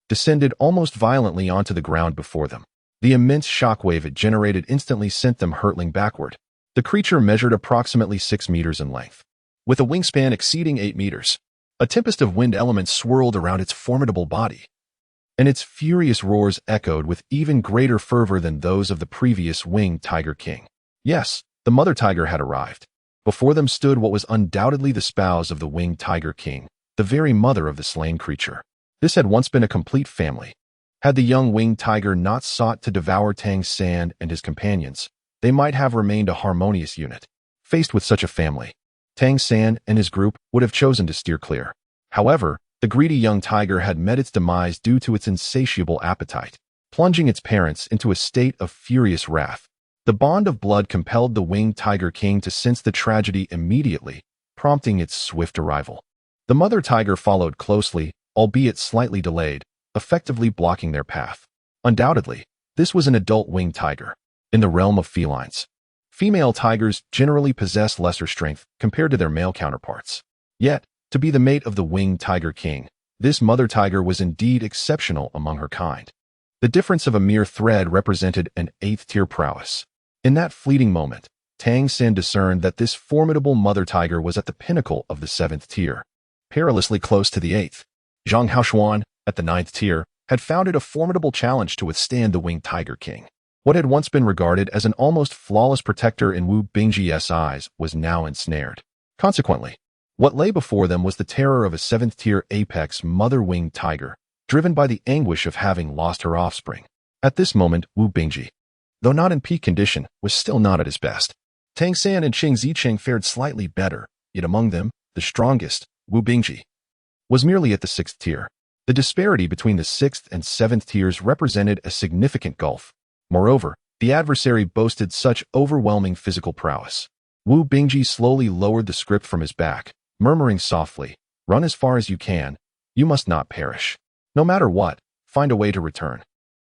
descended almost violently onto the ground before them. The immense shockwave it generated instantly sent them hurtling backward. The creature measured approximately 6 meters in length, with a wingspan exceeding 8 meters. A tempest of wind elements swirled around its formidable body, and its furious roars echoed with even greater fervor than those of the previous winged Tiger King. Yes, the mother tiger had arrived. Before them stood what was undoubtedly the spouse of the winged Tiger King, the very mother of the slain creature. This had once been a complete family. Had the young winged tiger not sought to devour Tang San and his companions, they might have remained a harmonious unit. Faced with such a family, Tang San and his group would have chosen to steer clear. However, the greedy young tiger had met its demise due to its insatiable appetite, plunging its parents into a state of furious wrath. The bond of blood compelled the winged Tiger King to sense the tragedy immediately, prompting its swift arrival. The mother tiger followed closely, albeit slightly delayed, effectively blocking their path. Undoubtedly, this was an adult winged tiger. In the realm of felines, female tigers generally possess lesser strength compared to their male counterparts. Yet, to be the mate of the winged Tiger King, this mother tiger was indeed exceptional among her kind. The difference of a mere thread represented an 8th-tier prowess. In that fleeting moment, Tang San discerned that this formidable mother tiger was at the pinnacle of the 7th tier, perilously close to the 8th. Zhang Haoshuan, at the 9th tier, had found it a formidable challenge to withstand the winged tiger king. What had once been regarded as an almost flawless protector in Wu Bingji's eyes was now ensnared. Consequently, what lay before them was the terror of a 7th-tier apex mother-winged tiger, driven by the anguish of having lost her offspring. At this moment, Wu Bingji, though not in peak condition, was still not at his best. Tang San and Qing Zicheng fared slightly better, yet among them, the strongest, Wu Bingji, was merely at the 6th tier. The disparity between the 6th and 7th tiers represented a significant gulf. Moreover, the adversary boasted such overwhelming physical prowess. Wu Bingji slowly lowered the script from his back, murmuring softly, "Run as far as you can. You must not perish. No matter what, find a way to return."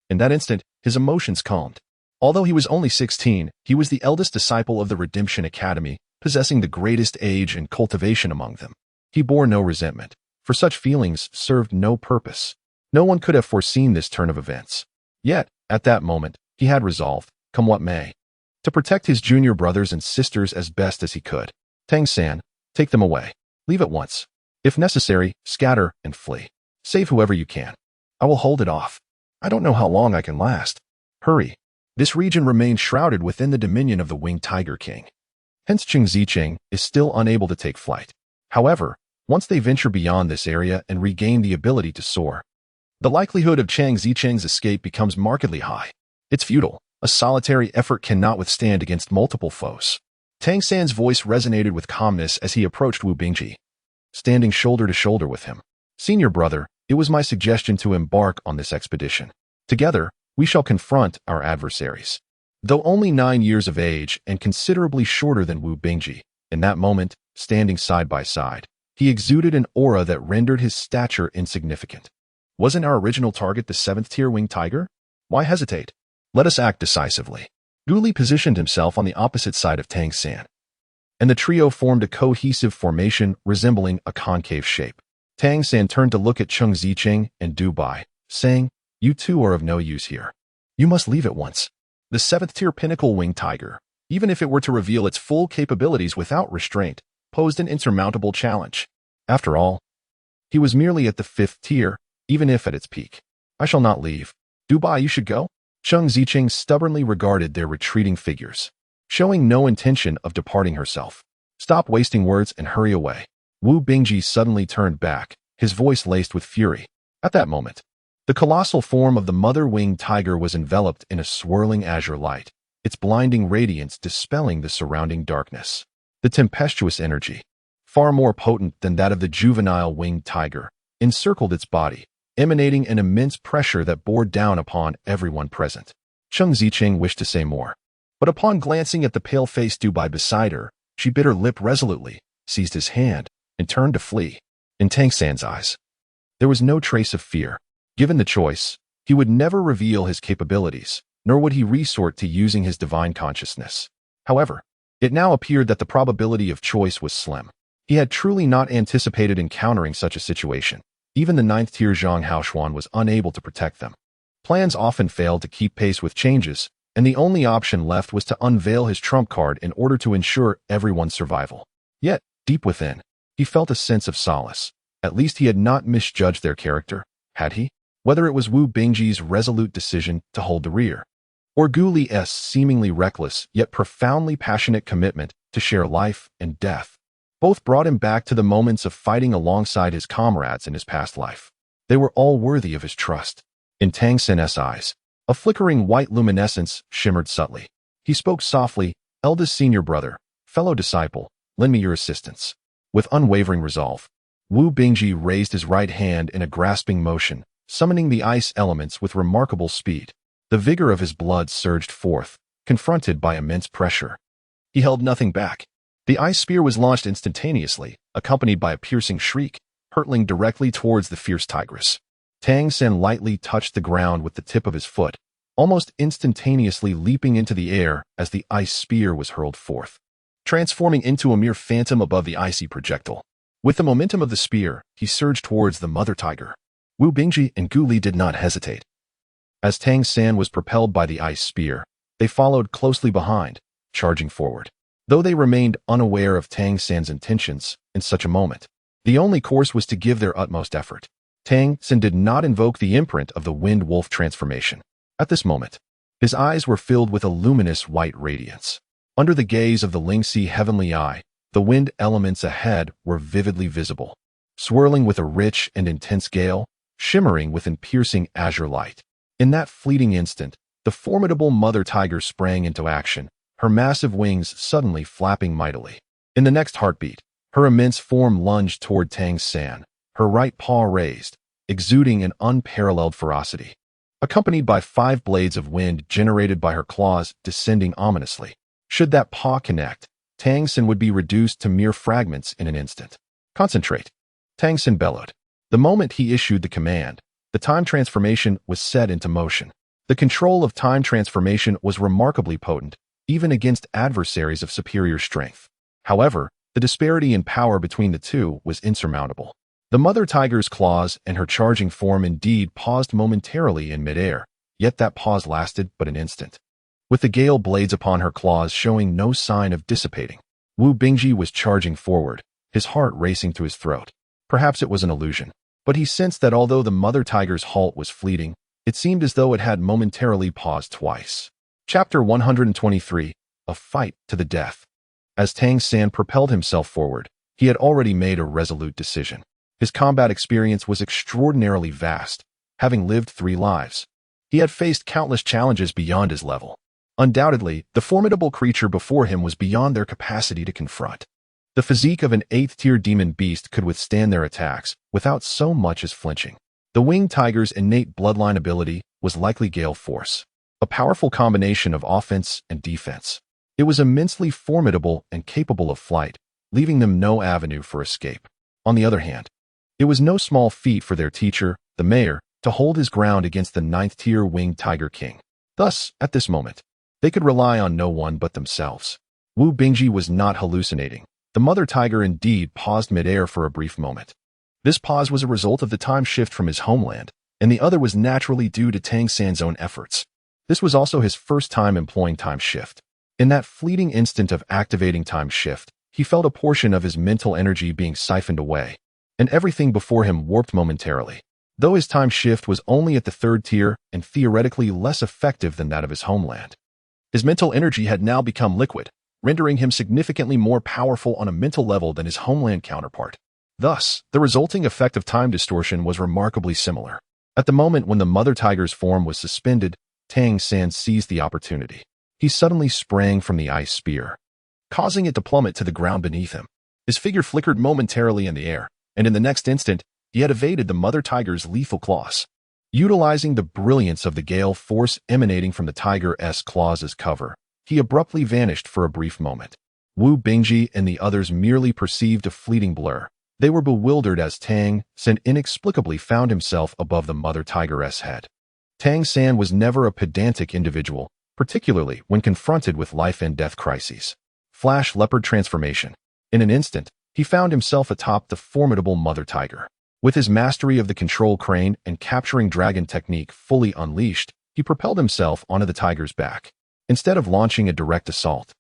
In that instant, his emotions calmed. Although he was only 16, he was the eldest disciple of the Redemption Academy, possessing the greatest age and cultivation among them. He bore no resentment, for such feelings served no purpose. No one could have foreseen this turn of events. Yet, at that moment, he had resolved, come what may, to protect his junior brothers and sisters as best as he could. Tang San, take them away. Leave at once. If necessary, scatter and flee. Save whoever you can. I will hold it off. I don't know how long I can last. Hurry. This region remains shrouded within the dominion of the winged tiger king. Hence Qing Zicheng is still unable to take flight. However, once they venture beyond this area and regain the ability to soar, the likelihood of Qing Zicheng's escape becomes markedly high. It's futile. A solitary effort cannot withstand against multiple foes. Tang San's voice resonated with calmness as he approached Wu Bingji, standing shoulder to shoulder with him. Senior brother, it was my suggestion to embark on this expedition. Together, we shall confront our adversaries. Though only 9 years of age and considerably shorter than Wu Bingji, in that moment, standing side by side, he exuded an aura that rendered his stature insignificant. Wasn't our original target the 7th-tier winged tiger? Why hesitate? Let us act decisively. Gu Li positioned himself on the opposite side of Tang San, and the trio formed a cohesive formation resembling a concave shape. Tang San turned to look at Qing Zicheng and Du Bai, saying, "You two are of no use here. You must leave at once." The 7th-tier pinnacle winged tiger, even if it were to reveal its full capabilities without restraint, posed an insurmountable challenge. After all, he was merely at the 5th tier, even if at its peak. "I shall not leave. Du Bai, you should go." Qing Zicheng stubbornly regarded their retreating figures, showing no intention of departing herself. "Stop wasting words and hurry away." Wu Bingji suddenly turned back, his voice laced with fury. At that moment, the colossal form of the mother-winged tiger was enveloped in a swirling azure light, its blinding radiance dispelling the surrounding darkness. The tempestuous energy, far more potent than that of the juvenile winged tiger, encircled its body, emanating an immense pressure that bore down upon everyone present. Qing Zicheng wished to say more, but upon glancing at the pale-faced Du Bai beside her, she bit her lip resolutely, seized his hand, and turned to flee. In Tang San's eyes, there was no trace of fear. Given the choice, he would never reveal his capabilities, nor would he resort to using his divine consciousness. However, it now appeared that the probability of choice was slim. He had truly not anticipated encountering such a situation. Even the 9th-tier Zhang Haoshuan was unable to protect them. Plans often failed to keep pace with changes, and the only option left was to unveil his trump card in order to ensure everyone's survival. Yet, deep within, he felt a sense of solace. At least he had not misjudged their character, had he? Whether it was Wu Bingji's resolute decision to hold the rear, or Gu Li's seemingly reckless yet profoundly passionate commitment to share life and death, both brought him back to the moments of fighting alongside his comrades in his past life. They were all worthy of his trust. In Tang San's eyes, a flickering white luminescence shimmered subtly. He spoke softly, "Eldest senior brother, fellow disciple, lend me your assistance." With unwavering resolve, Wu Bingji raised his right hand in a grasping motion, summoning the ice elements with remarkable speed. The vigor of his blood surged forth, confronted by immense pressure. He held nothing back. The ice spear was launched instantaneously, accompanied by a piercing shriek, hurtling directly towards the fierce tigress. Tang San lightly touched the ground with the tip of his foot, almost instantaneously leaping into the air as the ice spear was hurled forth, transforming into a mere phantom above the icy projectile. With the momentum of the spear, he surged towards the mother tiger. Wu Bingji and Gu Li did not hesitate. As Tang San was propelled by the ice spear, they followed closely behind, charging forward. Though they remained unaware of Tang San's intentions in such a moment, the only course was to give their utmost effort. Tang San did not invoke the imprint of the Wind Wolf transformation. At this moment, his eyes were filled with a luminous white radiance. Under the gaze of the Lingxi heavenly eye, the wind elements ahead were vividly visible, swirling with a rich and intense gale, shimmering with an piercing azure light. In that fleeting instant, the formidable mother tiger sprang into action, her massive wings suddenly flapping mightily. In the next heartbeat, her immense form lunged toward Tang San, her right paw raised, exuding an unparalleled ferocity, accompanied by 5 blades of wind generated by her claws descending ominously. Should that paw connect, Tang San would be reduced to mere fragments in an instant. Concentrate, Tang San bellowed. The moment he issued the command, the time transformation was set into motion. The control of time transformation was remarkably potent, even against adversaries of superior strength. However, the disparity in power between the two was insurmountable. The mother tiger's claws and her charging form indeed paused momentarily in midair, yet that pause lasted but an instant. With the gale blades upon her claws showing no sign of dissipating, Wu Bingji was charging forward, his heart racing to his throat. Perhaps it was an illusion, but he sensed that although the mother tiger's halt was fleeting, it seemed as though it had momentarily paused twice. Chapter 123, A Fight to the Death. As Tang San propelled himself forward, he had already made a resolute decision. His combat experience was extraordinarily vast. Having lived 3 lives, he had faced countless challenges beyond his level. Undoubtedly, the formidable creature before him was beyond their capacity to confront. The physique of an 8th-tier demon beast could withstand their attacks without so much as flinching. The winged tiger's innate bloodline ability was likely gale force, a powerful combination of offense and defense. It was immensely formidable and capable of flight, leaving them no avenue for escape. On the other hand, it was no small feat for their teacher, the mayor, to hold his ground against the 9th-tier winged tiger king. Thus, at this moment, they could rely on no one but themselves. Wu Bingji was not hallucinating. The mother tiger indeed paused midair for a brief moment. This pause was a result of the time shift from his homeland, and the other was naturally due to Tang San's own efforts. This was also his first time employing time shift. In that fleeting instant of activating time shift, he felt a portion of his mental energy being siphoned away, and everything before him warped momentarily. Though his time shift was only at the 3rd tier and theoretically less effective than that of his homeland, his mental energy had now become liquid, rendering him significantly more powerful on a mental level than his homeland counterpart. Thus, the resulting effect of time distortion was remarkably similar. At the moment when the mother tiger's form was suspended, Tang San seized the opportunity. He suddenly sprang from the ice spear, causing it to plummet to the ground beneath him. His figure flickered momentarily in the air, and in the next instant, he had evaded the mother tiger's lethal claws. Utilizing the brilliance of the gale force emanating from the tiger's claws as cover, he abruptly vanished for a brief moment. Wu Bingji and the others merely perceived a fleeting blur. They were bewildered as Tang San inexplicably found himself above the mother tiger's head. Tang San was never a pedantic individual, particularly when confronted with life and death crises. Flash leopard transformation. In an instant, he found himself atop the formidable mother tiger. With his mastery of the control crane and capturing dragon technique fully unleashed, he propelled himself onto the tiger's back. Instead of launching a direct assault,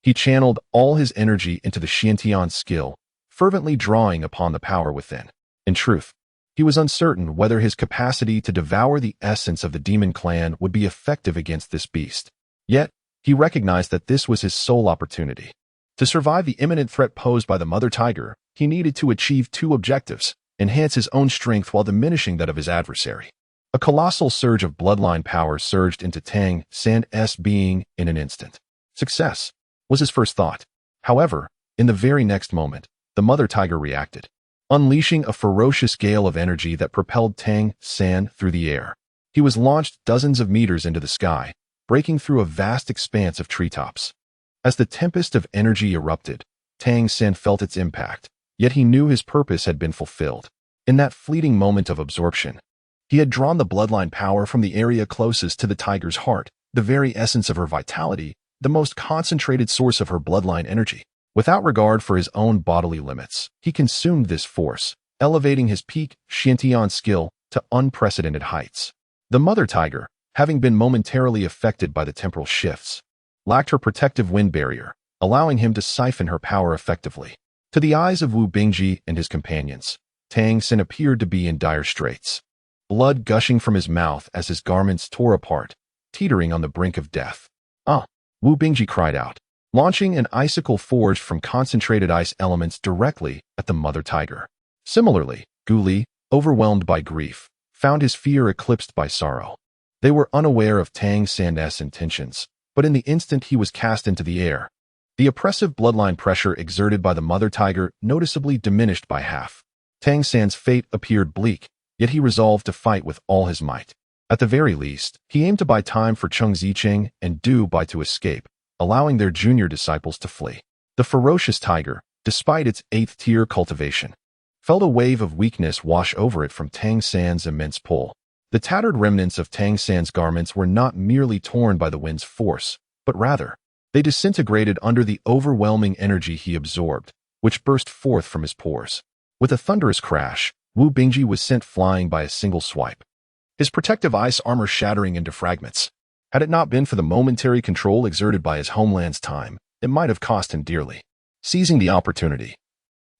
he channeled all his energy into the Xiantian skill, fervently drawing upon the power within. In truth, he was uncertain whether his capacity to devour the essence of the demon clan would be effective against this beast. Yet, he recognized that this was his sole opportunity. To survive the imminent threat posed by the mother tiger, he needed to achieve 2 objectives: enhance his own strength while diminishing that of his adversary. A colossal surge of bloodline power surged into Tang San's being in an instant. Success was his first thought. However, in the very next moment, the mother tiger reacted, unleashing a ferocious gale of energy that propelled Tang San through the air. He was launched dozens of meters into the sky, breaking through a vast expanse of treetops. As the tempest of energy erupted, Tang San felt its impact, yet he knew his purpose had been fulfilled. In that fleeting moment of absorption, he had drawn the bloodline power from the area closest to the tiger's heart, the very essence of her vitality, the most concentrated source of her bloodline energy. Without regard for his own bodily limits, he consumed this force, elevating his peak Xiantian skill to unprecedented heights. The mother tiger, having been momentarily affected by the temporal shifts, lacked her protective wind barrier, allowing him to siphon her power effectively. To the eyes of Wu Bingji and his companions, Tang Xin appeared to be in dire straits. Blood gushing from his mouth as his garments tore apart, teetering on the brink of death. "Ah!" Wu Bingji cried out, launching an icicle forged from concentrated ice elements directly at the mother tiger. Similarly, Gu Li, overwhelmed by grief, found his fear eclipsed by sorrow. They were unaware of Tang Xin's intentions, but in the instant he was cast into the air, the oppressive bloodline pressure exerted by the mother tiger noticeably diminished by half. Tang Xin's fate appeared bleak, yet he resolved to fight with all his might. At the very least, he aimed to buy time for Cheng Ziqing and Du Bai to escape, allowing their junior disciples to flee. The ferocious tiger, despite its 8th-tier cultivation, felt a wave of weakness wash over it from Tang Xin's immense pull. The tattered remnants of Tang Xin's garments were not merely torn by the wind's force, but rather, they disintegrated under the overwhelming energy he absorbed, which burst forth from his pores. With a thunderous crash, Wu Bingji was sent flying by a single swipe, his protective ice armor shattering into fragments. Had it not been for the momentary control exerted by his homeland's time, it might have cost him dearly. Seizing the opportunity,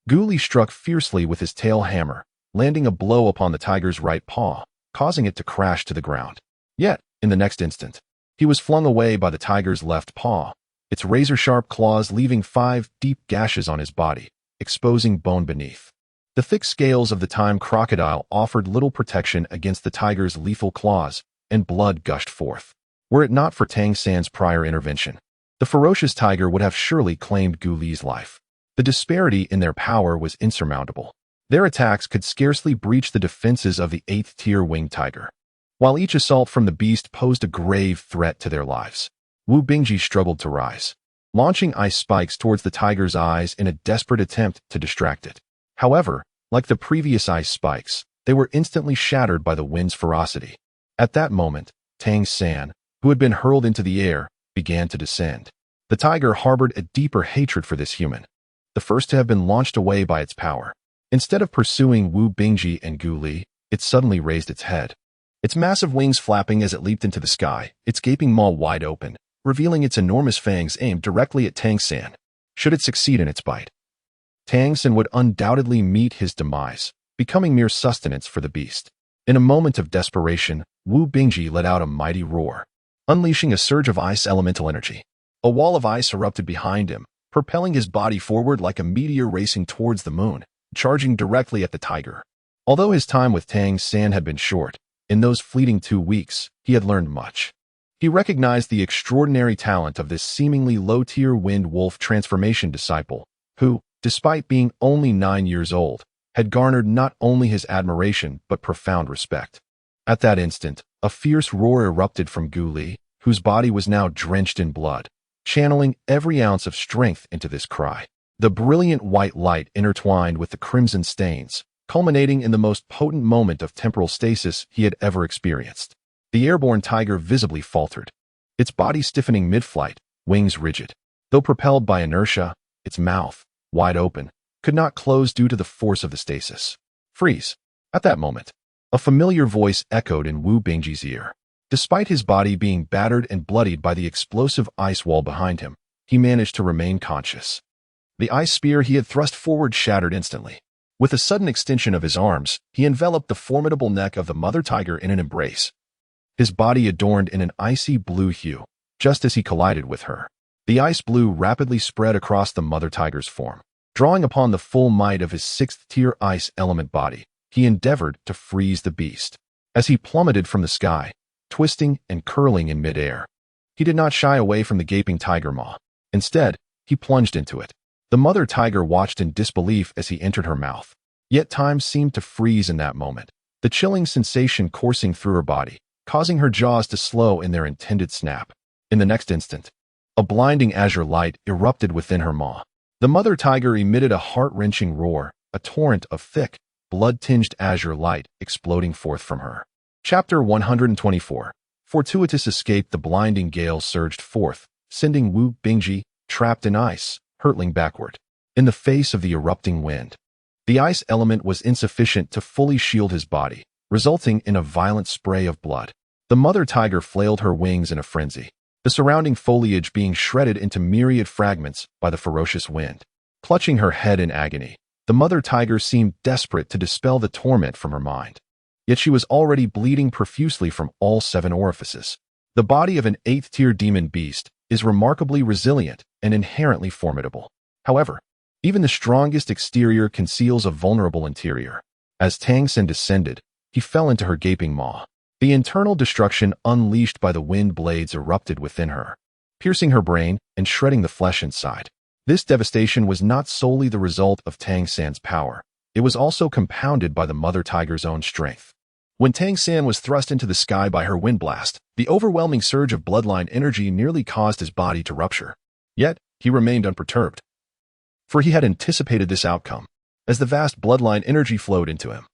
Gu Li struck fiercely with his tail hammer, landing a blow upon the tiger's right paw, causing it to crash to the ground. Yet, in the next instant, he was flung away by the tiger's left paw, its razor-sharp claws leaving 5 deep gashes on his body, exposing bone beneath. The thick scales of the time crocodile offered little protection against the tiger's lethal claws, and blood gushed forth. Were it not for Tang Xin's prior intervention, the ferocious tiger would have surely claimed Gu Li's life. The disparity in their power was insurmountable. Their attacks could scarcely breach the defenses of the 8th-tier winged tiger. While each assault from the beast posed a grave threat to their lives, Wu Bingji struggled to rise, launching ice spikes towards the tiger's eyes in a desperate attempt to distract it. However, like the previous ice spikes, they were instantly shattered by the wind's ferocity. At that moment, Tang Xin, who had been hurled into the air, began to descend. The tiger harbored a deeper hatred for this human, the first to have been launched away by its power. Instead of pursuing Wu Bingji and Gu Li, it suddenly raised its head, its massive wings flapping as it leaped into the sky, its gaping maw wide open, revealing its enormous fangs aimed directly at Tang Xin. Should it succeed in its bite, Tang Xin would undoubtedly meet his demise, becoming mere sustenance for the beast. In a moment of desperation, Wu Bingji let out a mighty roar, unleashing a surge of ice elemental energy. A wall of ice erupted behind him, propelling his body forward like a meteor racing towards the moon, charging directly at the tiger. Although his time with Tang Xin had been short, in those fleeting 2 weeks, he had learned much. He recognized the extraordinary talent of this seemingly low-tier wind wolf transformation disciple, who, despite being only 9 years old, had garnered not only his admiration but profound respect. At that instant, a fierce roar erupted from Gu Li, whose body was now drenched in blood, channeling every ounce of strength into this cry. The brilliant white light intertwined with the crimson stains, culminating in the most potent moment of temporal stasis he had ever experienced. The airborne tiger visibly faltered, its body stiffening mid-flight, wings rigid. Though propelled by inertia, its mouth, wide open, could not close due to the force of the stasis. Freeze! At that moment, a familiar voice echoed in Wu Bingji's ear. Despite his body being battered and bloodied by the explosive ice wall behind him, he managed to remain conscious. The ice spear he had thrust forward shattered instantly. With a sudden extension of his arms, he enveloped the formidable neck of the mother tiger in an embrace, his body adorned in an icy blue hue, just as he collided with her. The ice blue rapidly spread across the mother tiger's form. Drawing upon the full might of his 6th-tier ice element body, he endeavored to freeze the beast. As he plummeted from the sky, twisting and curling in midair, he did not shy away from the gaping tiger maw. Instead, he plunged into it. The mother tiger watched in disbelief as he entered her mouth. Yet time seemed to freeze in that moment, the chilling sensation coursing through her body, causing her jaws to slow in their intended snap. In the next instant, a blinding azure light erupted within her maw. The mother tiger emitted a heart-wrenching roar, a torrent of thick, blood-tinged azure light exploding forth from her. Chapter 124. Fortuitous escape. The blinding gale surged forth, sending Wu Bingji, trapped in ice, hurtling backward. In the face of the erupting wind, the ice element was insufficient to fully shield his body, resulting in a violent spray of blood. The mother tiger flailed her wings in a frenzy, the surrounding foliage being shredded into myriad fragments by the ferocious wind. Clutching her head in agony, the mother tiger seemed desperate to dispel the torment from her mind. Yet she was already bleeding profusely from all 7 orifices. The body of an 8th-tier demon beast is remarkably resilient and inherently formidable. However, even the strongest exterior conceals a vulnerable interior. As Tang San descended, he fell into her gaping maw. The internal destruction unleashed by the wind blades erupted within her, piercing her brain and shredding the flesh inside. This devastation was not solely the result of Tang San's power. It was also compounded by the mother tiger's own strength. When Tang San was thrust into the sky by her wind blast, the overwhelming surge of bloodline energy nearly caused his body to rupture. Yet, he remained unperturbed, for he had anticipated this outcome, as the vast bloodline energy flowed into him.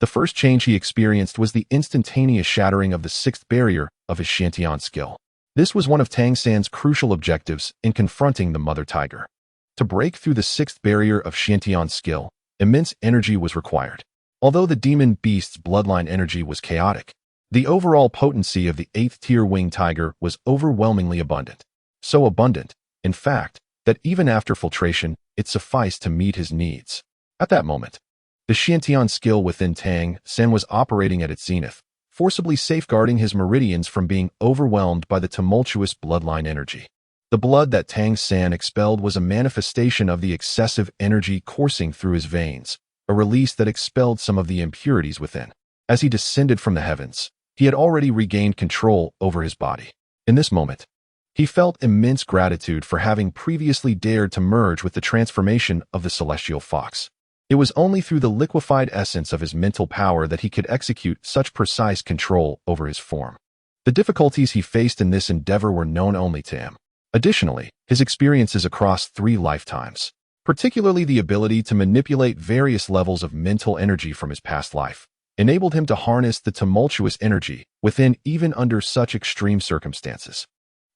The first change he experienced was the instantaneous shattering of the 6th barrier of his Shantian skill. This was one of Tang San's crucial objectives in confronting the mother tiger. To break through the 6th barrier of Shantian skill, immense energy was required. Although the demon beast's bloodline energy was chaotic, the overall potency of the 8th-tier winged tiger was overwhelmingly abundant. So abundant, in fact, that even after filtration, it sufficed to meet his needs. At that moment, the Shantian skill within Tang San was operating at its zenith, forcibly safeguarding his meridians from being overwhelmed by the tumultuous bloodline energy. The blood that Tang San expelled was a manifestation of the excessive energy coursing through his veins, a release that expelled some of the impurities within. As he descended from the heavens, he had already regained control over his body. In this moment, he felt immense gratitude for having previously dared to merge with the transformation of the celestial fox. It was only through the liquefied essence of his mental power that he could execute such precise control over his form. The difficulties he faced in this endeavor were known only to him. Additionally, his experiences across 3 lifetimes, particularly the ability to manipulate various levels of mental energy from his past life, enabled him to harness the tumultuous energy within even under such extreme circumstances.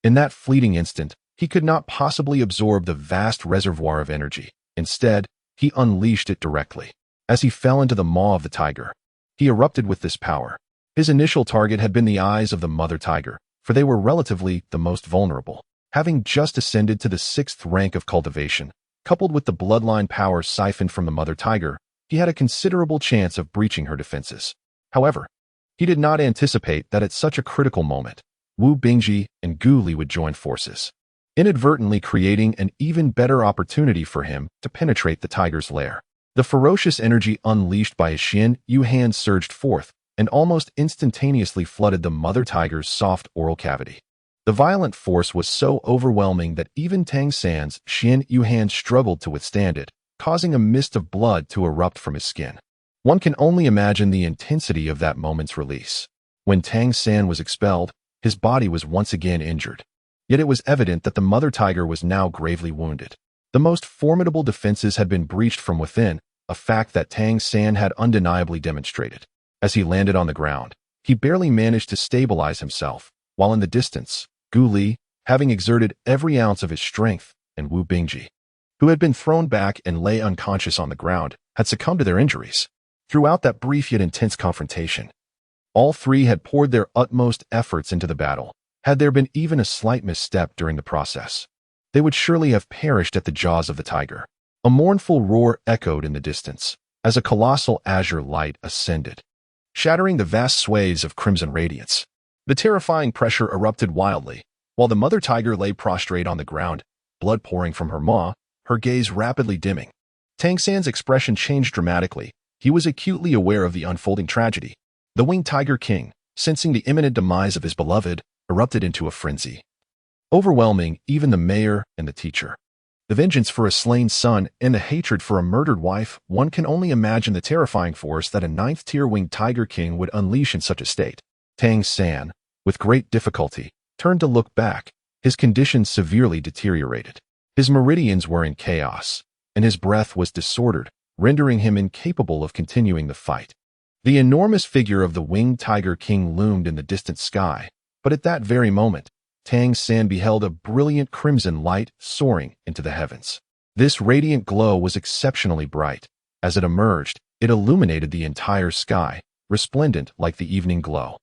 In that fleeting instant, he could not possibly absorb the vast reservoir of energy. Instead, he unleashed it directly. As he fell into the maw of the tiger, he erupted with this power. His initial target had been the eyes of the mother tiger, for they were relatively the most vulnerable. Having just ascended to the 6th rank of cultivation, coupled with the bloodline power siphoned from the mother tiger, he had a considerable chance of breaching her defenses. However, he did not anticipate that at such a critical moment, Wu Bingji and Gu Li would join forces, inadvertently creating an even better opportunity for him to penetrate the tiger's lair. The ferocious energy unleashed by his Xin Yu hand surged forth and almost instantaneously flooded the mother tiger's soft oral cavity. The violent force was so overwhelming that even Tang San's Xin Yu hand struggled to withstand it, causing a mist of blood to erupt from his skin. One can only imagine the intensity of that moment's release. When Tang San was expelled, his body was once again injured. Yet it was evident that the mother tiger was now gravely wounded. The most formidable defenses had been breached from within, a fact that Tang San had undeniably demonstrated. As he landed on the ground, he barely managed to stabilize himself, while in the distance, Gu Li, having exerted every ounce of his strength, and Wu Bingji, who had been thrown back and lay unconscious on the ground, had succumbed to their injuries. Throughout that brief yet intense confrontation, all 3 had poured their utmost efforts into the battle. Had there been even a slight misstep during the process, they would surely have perished at the jaws of the tiger. A mournful roar echoed in the distance as a colossal azure light ascended, shattering the vast swathes of crimson radiance. The terrifying pressure erupted wildly, while the mother tiger lay prostrate on the ground, blood pouring from her maw, her gaze rapidly dimming. Tang San's expression changed dramatically. He was acutely aware of the unfolding tragedy. The winged tiger king, sensing the imminent demise of his beloved, erupted into a frenzy, overwhelming even the mayor and the teacher. The vengeance for a slain son and the hatred for a murdered wife, one can only imagine the terrifying force that a 9th-tier winged tiger king would unleash in such a state. Tang San, with great difficulty, turned to look back. His condition severely deteriorated. His meridians were in chaos, and his breath was disordered, rendering him incapable of continuing the fight. The enormous figure of the winged tiger king loomed in the distant sky, but at that very moment, Tang San beheld a brilliant crimson light soaring into the heavens. This radiant glow was exceptionally bright. As it emerged, it illuminated the entire sky, resplendent like the evening glow.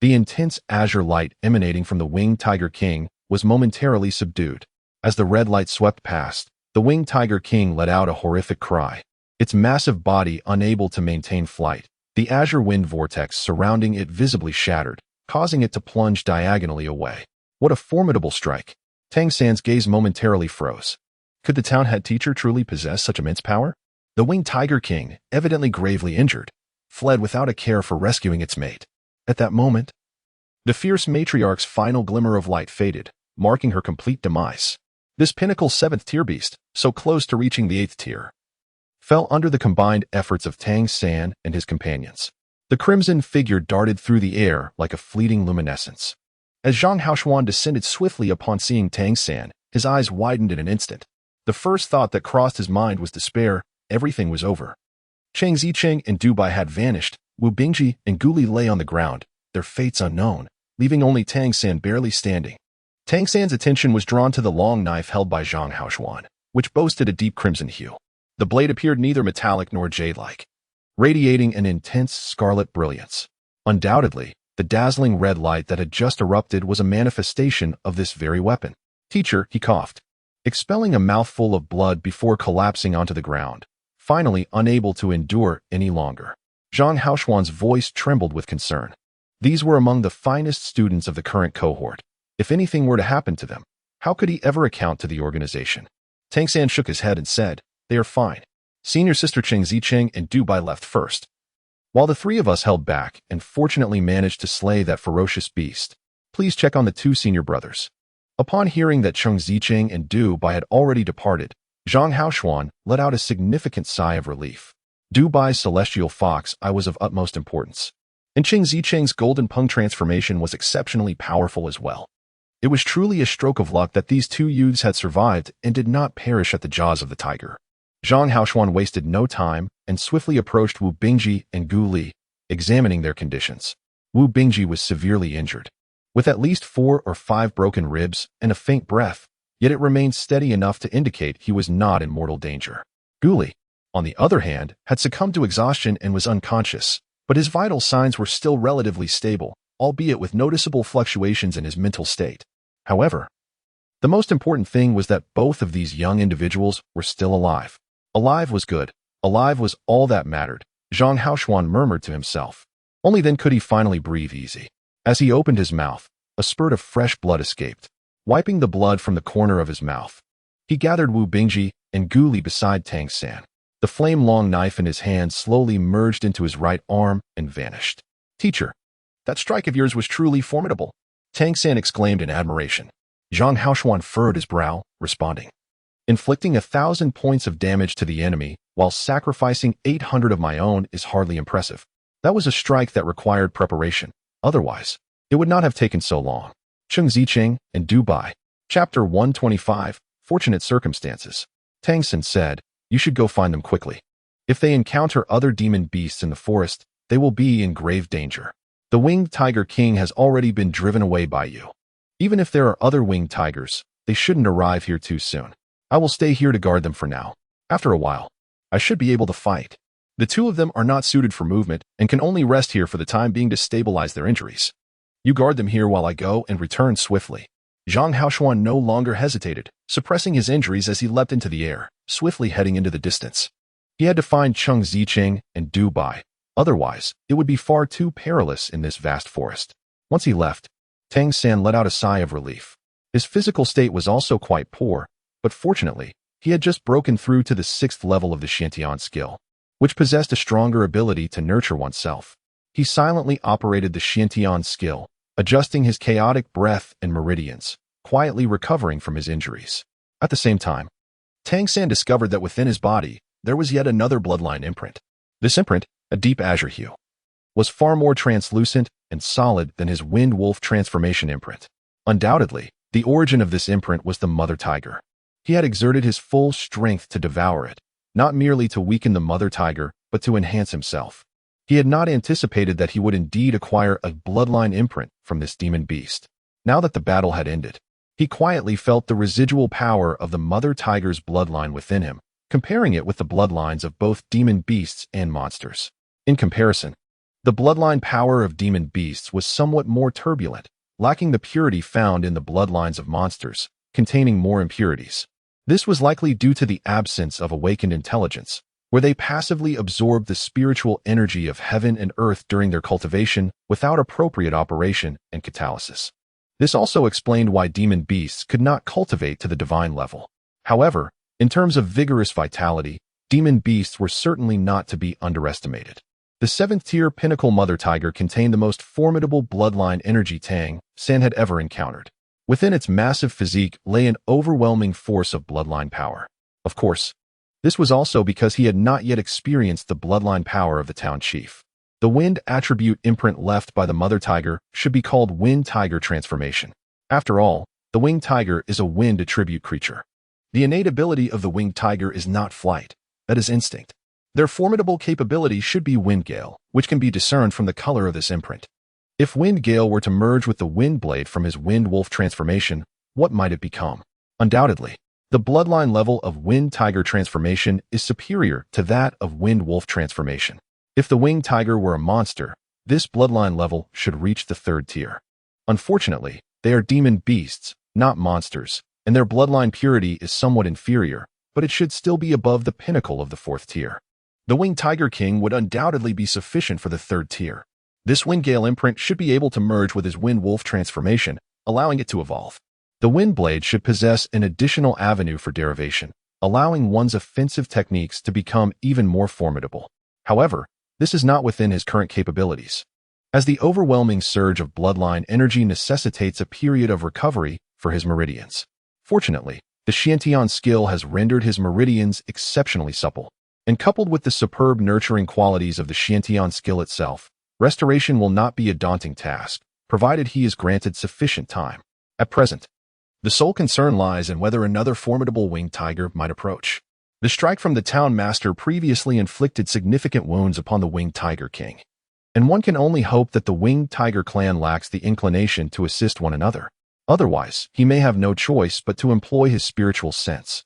The intense azure light emanating from the winged Tiger King was momentarily subdued. As the red light swept past, the winged Tiger King let out a horrific cry. Its massive body unable to maintain flight, the azure wind vortex surrounding it visibly shattered, causing it to plunge diagonally away. What a formidable strike! Tang San's gaze momentarily froze. Could the town head teacher truly possess such immense power? The winged Tiger King, evidently gravely injured, fled without a care for rescuing its mate. At that moment, the fierce matriarch's final glimmer of light faded, marking her complete demise. This pinnacle 7th tier beast, so close to reaching the 8th tier, fell under the combined efforts of Tang San and his companions. The crimson figure darted through the air like a fleeting luminescence. As Zhang Haoshuan descended swiftly upon seeing Tang San, his eyes widened in an instant. The first thought that crossed his mind was despair. Everything was over. Cheng Zicheng and Dubai had vanished. Wu Bingji and Guli lay on the ground, their fates unknown, leaving only Tang San barely standing. Tang San's attention was drawn to the long knife held by Zhang Haoshuan, which boasted a deep crimson hue. The blade appeared neither metallic nor jade-like, radiating an intense scarlet brilliance. Undoubtedly, the dazzling red light that had just erupted was a manifestation of this very weapon. "Teacher," he coughed, expelling a mouthful of blood before collapsing onto the ground, finally unable to endure any longer. Zhang Haoshuan's voice trembled with concern. These were among the finest students of the current cohort. If anything were to happen to them, how could he ever account to the organization? Tang San shook his head and said, "They are fine." Senior sister Cheng Zicheng and Dubai left first, while the three of us held back and fortunately managed to slay that ferocious beast. Please check on the 2 senior brothers. Upon hearing that Cheng Zicheng and Dubai had already departed, Zhang Haoshuan let out a significant sigh of relief. Dubai's celestial fox eye was of utmost importance, and Cheng Zicheng's golden pung transformation was exceptionally powerful as well. It was truly a stroke of luck that these 2 youths had survived and did not perish at the jaws of the tiger. Zhang Haoshuan wasted no time and swiftly approached Wu Bingji and Gu Li, examining their conditions. Wu Bingji was severely injured, with at least 4 or 5 broken ribs and a faint breath, yet it remained steady enough to indicate he was not in mortal danger. Gu Li, on the other hand, had succumbed to exhaustion and was unconscious, but his vital signs were still relatively stable, albeit with noticeable fluctuations in his mental state. However, the most important thing was that both of these young individuals were still alive. Alive was good. Alive was all that mattered, Zhang Haoshuan murmured to himself. Only then could he finally breathe easy. As he opened his mouth, a spurt of fresh blood escaped. Wiping the blood from the corner of his mouth, he gathered Wu Bingji and Gu Li beside Tang San. The flame-long knife in his hand slowly merged into his right arm and vanished. "Teacher, that strike of yours was truly formidable," Tang San exclaimed in admiration. Zhang Haoshuan furrowed his brow, responding, "Inflicting 1,000 points of damage to the enemy while sacrificing 800 of my own is hardly impressive. That was a strike that required preparation. Otherwise, it would not have taken so long." Cheng Zicheng and Dubai. Chapter 125, Fortunate Circumstances. Tang San said, "You should go find them quickly. If they encounter other demon beasts in the forest, they will be in grave danger. The winged Tiger King has already been driven away by you. Even if there are other winged tigers, they shouldn't arrive here too soon. I will stay here to guard them for now. After a while, I should be able to fight. The 2 of them are not suited for movement and can only rest here for the time being to stabilize their injuries. You guard them here while I go and return swiftly." Zhang Haoshuan no longer hesitated, suppressing his injuries as he leapt into the air, swiftly heading into the distance. He had to find Cheng Zicheng and Dubai. Otherwise, it would be far too perilous in this vast forest. Once he left, Tang San let out a sigh of relief. His physical state was also quite poor, but fortunately, he had just broken through to the 6th level of the Xiantian skill, which possessed a stronger ability to nurture oneself. He silently operated the Xiantian skill, adjusting his chaotic breath and meridians, quietly recovering from his injuries. At the same time, Tang San discovered that within his body, there was yet another bloodline imprint. This imprint, a deep azure hue, was far more translucent and solid than his wind wolf transformation imprint. Undoubtedly, the origin of this imprint was the mother tiger. He had exerted his full strength to devour it, not merely to weaken the mother tiger, but to enhance himself. He had not anticipated that he would indeed acquire a bloodline imprint from this demon beast. Now that the battle had ended, he quietly felt the residual power of the mother tiger's bloodline within him, comparing it with the bloodlines of both demon beasts and monsters. In comparison, The bloodline power of demon beasts was somewhat more turbulent, lacking the purity found in the bloodlines of monsters, containing more impurities. This was likely due to the absence of awakened intelligence, where they passively absorbed the spiritual energy of heaven and earth during their cultivation without appropriate operation and catalysis. This also explained why demon beasts could not cultivate to the divine level. However, in terms of vigorous vitality, demon beasts were certainly not to be underestimated. The 7th-tier pinnacle mother tiger contained the most formidable bloodline energy Tang had ever encountered. Within its massive physique lay an overwhelming force of bloodline power. Of course, this was also because he had not yet experienced the bloodline power of the town chief. The wind attribute imprint left by the mother tiger should be called wind tiger transformation. After all, the winged tiger is a wind attribute creature. The innate ability of the winged tiger is not flight, that is instinct. Their formidable capability should be wind gale, which can be discerned from the color of this imprint. If wind gale were to merge with the wind blade from his wind wolf transformation, what might it become? Undoubtedly, the bloodline level of wind tiger transformation is superior to that of wind wolf transformation. If the winged tiger were a monster, this bloodline level should reach the 3rd tier. Unfortunately, they are demon beasts, not monsters, and their bloodline purity is somewhat inferior, but it should still be above the pinnacle of the 4th tier. The winged tiger king would undoubtedly be sufficient for the 3rd tier. This wind gale imprint should be able to merge with his wind wolf transformation, allowing it to evolve. The wind blade should possess an additional avenue for derivation, allowing one's offensive techniques to become even more formidable. However, this is not within his current capabilities, as the overwhelming surge of bloodline energy necessitates a period of recovery for his meridians. Fortunately, the Xiantian skill has rendered his meridians exceptionally supple, and coupled with the superb nurturing qualities of the Xiantian skill itself, restoration will not be a daunting task, provided he is granted sufficient time. At present, the sole concern lies in whether another formidable winged tiger might approach. The strike from the town master previously inflicted significant wounds upon the winged tiger king, and one can only hope that the winged tiger clan lacks the inclination to assist one another. Otherwise, he may have no choice but to employ his spiritual sense.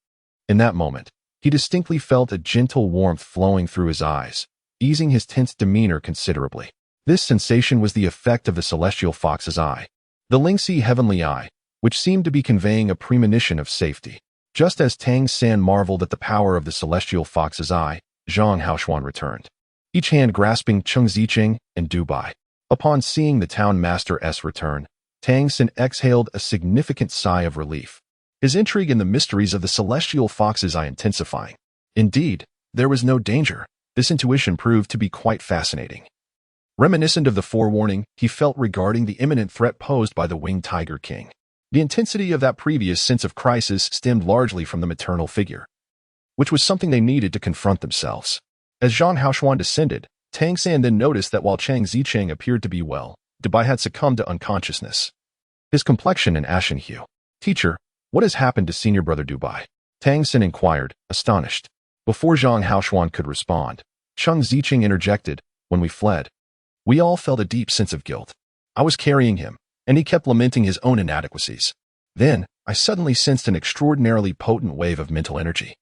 In that moment, he distinctly felt a gentle warmth flowing through his eyes, easing his tense demeanor considerably. This sensation was the effect of the celestial fox's eye, the Lingxi heavenly eye, which seemed to be conveying a premonition of safety. Just as Tang San marveled at the power of the celestial fox's eye, Zhang Haoshuan returned, each hand grasping Cheng Zicheng and Dubai. Upon seeing the town master's return, Tang San exhaled a significant sigh of relief, his intrigue in the mysteries of the celestial fox's eye intensifying. Indeed, there was no danger. This intuition proved to be quite fascinating. Reminiscent of the forewarning he felt regarding the imminent threat posed by the winged tiger king. The intensity of that previous sense of crisis stemmed largely from the maternal figure, which was something they needed to confront themselves. As Zhang Haoshuan descended, Tang San then noticed that while Chang Zicheng appeared to be well, Dubai had succumbed to unconsciousness, his complexion an ashen hue. "Teacher, what has happened to senior brother Dubai?" Tang San inquired, astonished. Before Zhang Haoshuan could respond, Cheng Zicheng interjected, "When we fled, we all felt a deep sense of guilt. I was carrying him, and he kept lamenting his own inadequacies. Then, I suddenly sensed an extraordinarily potent wave of mental energy.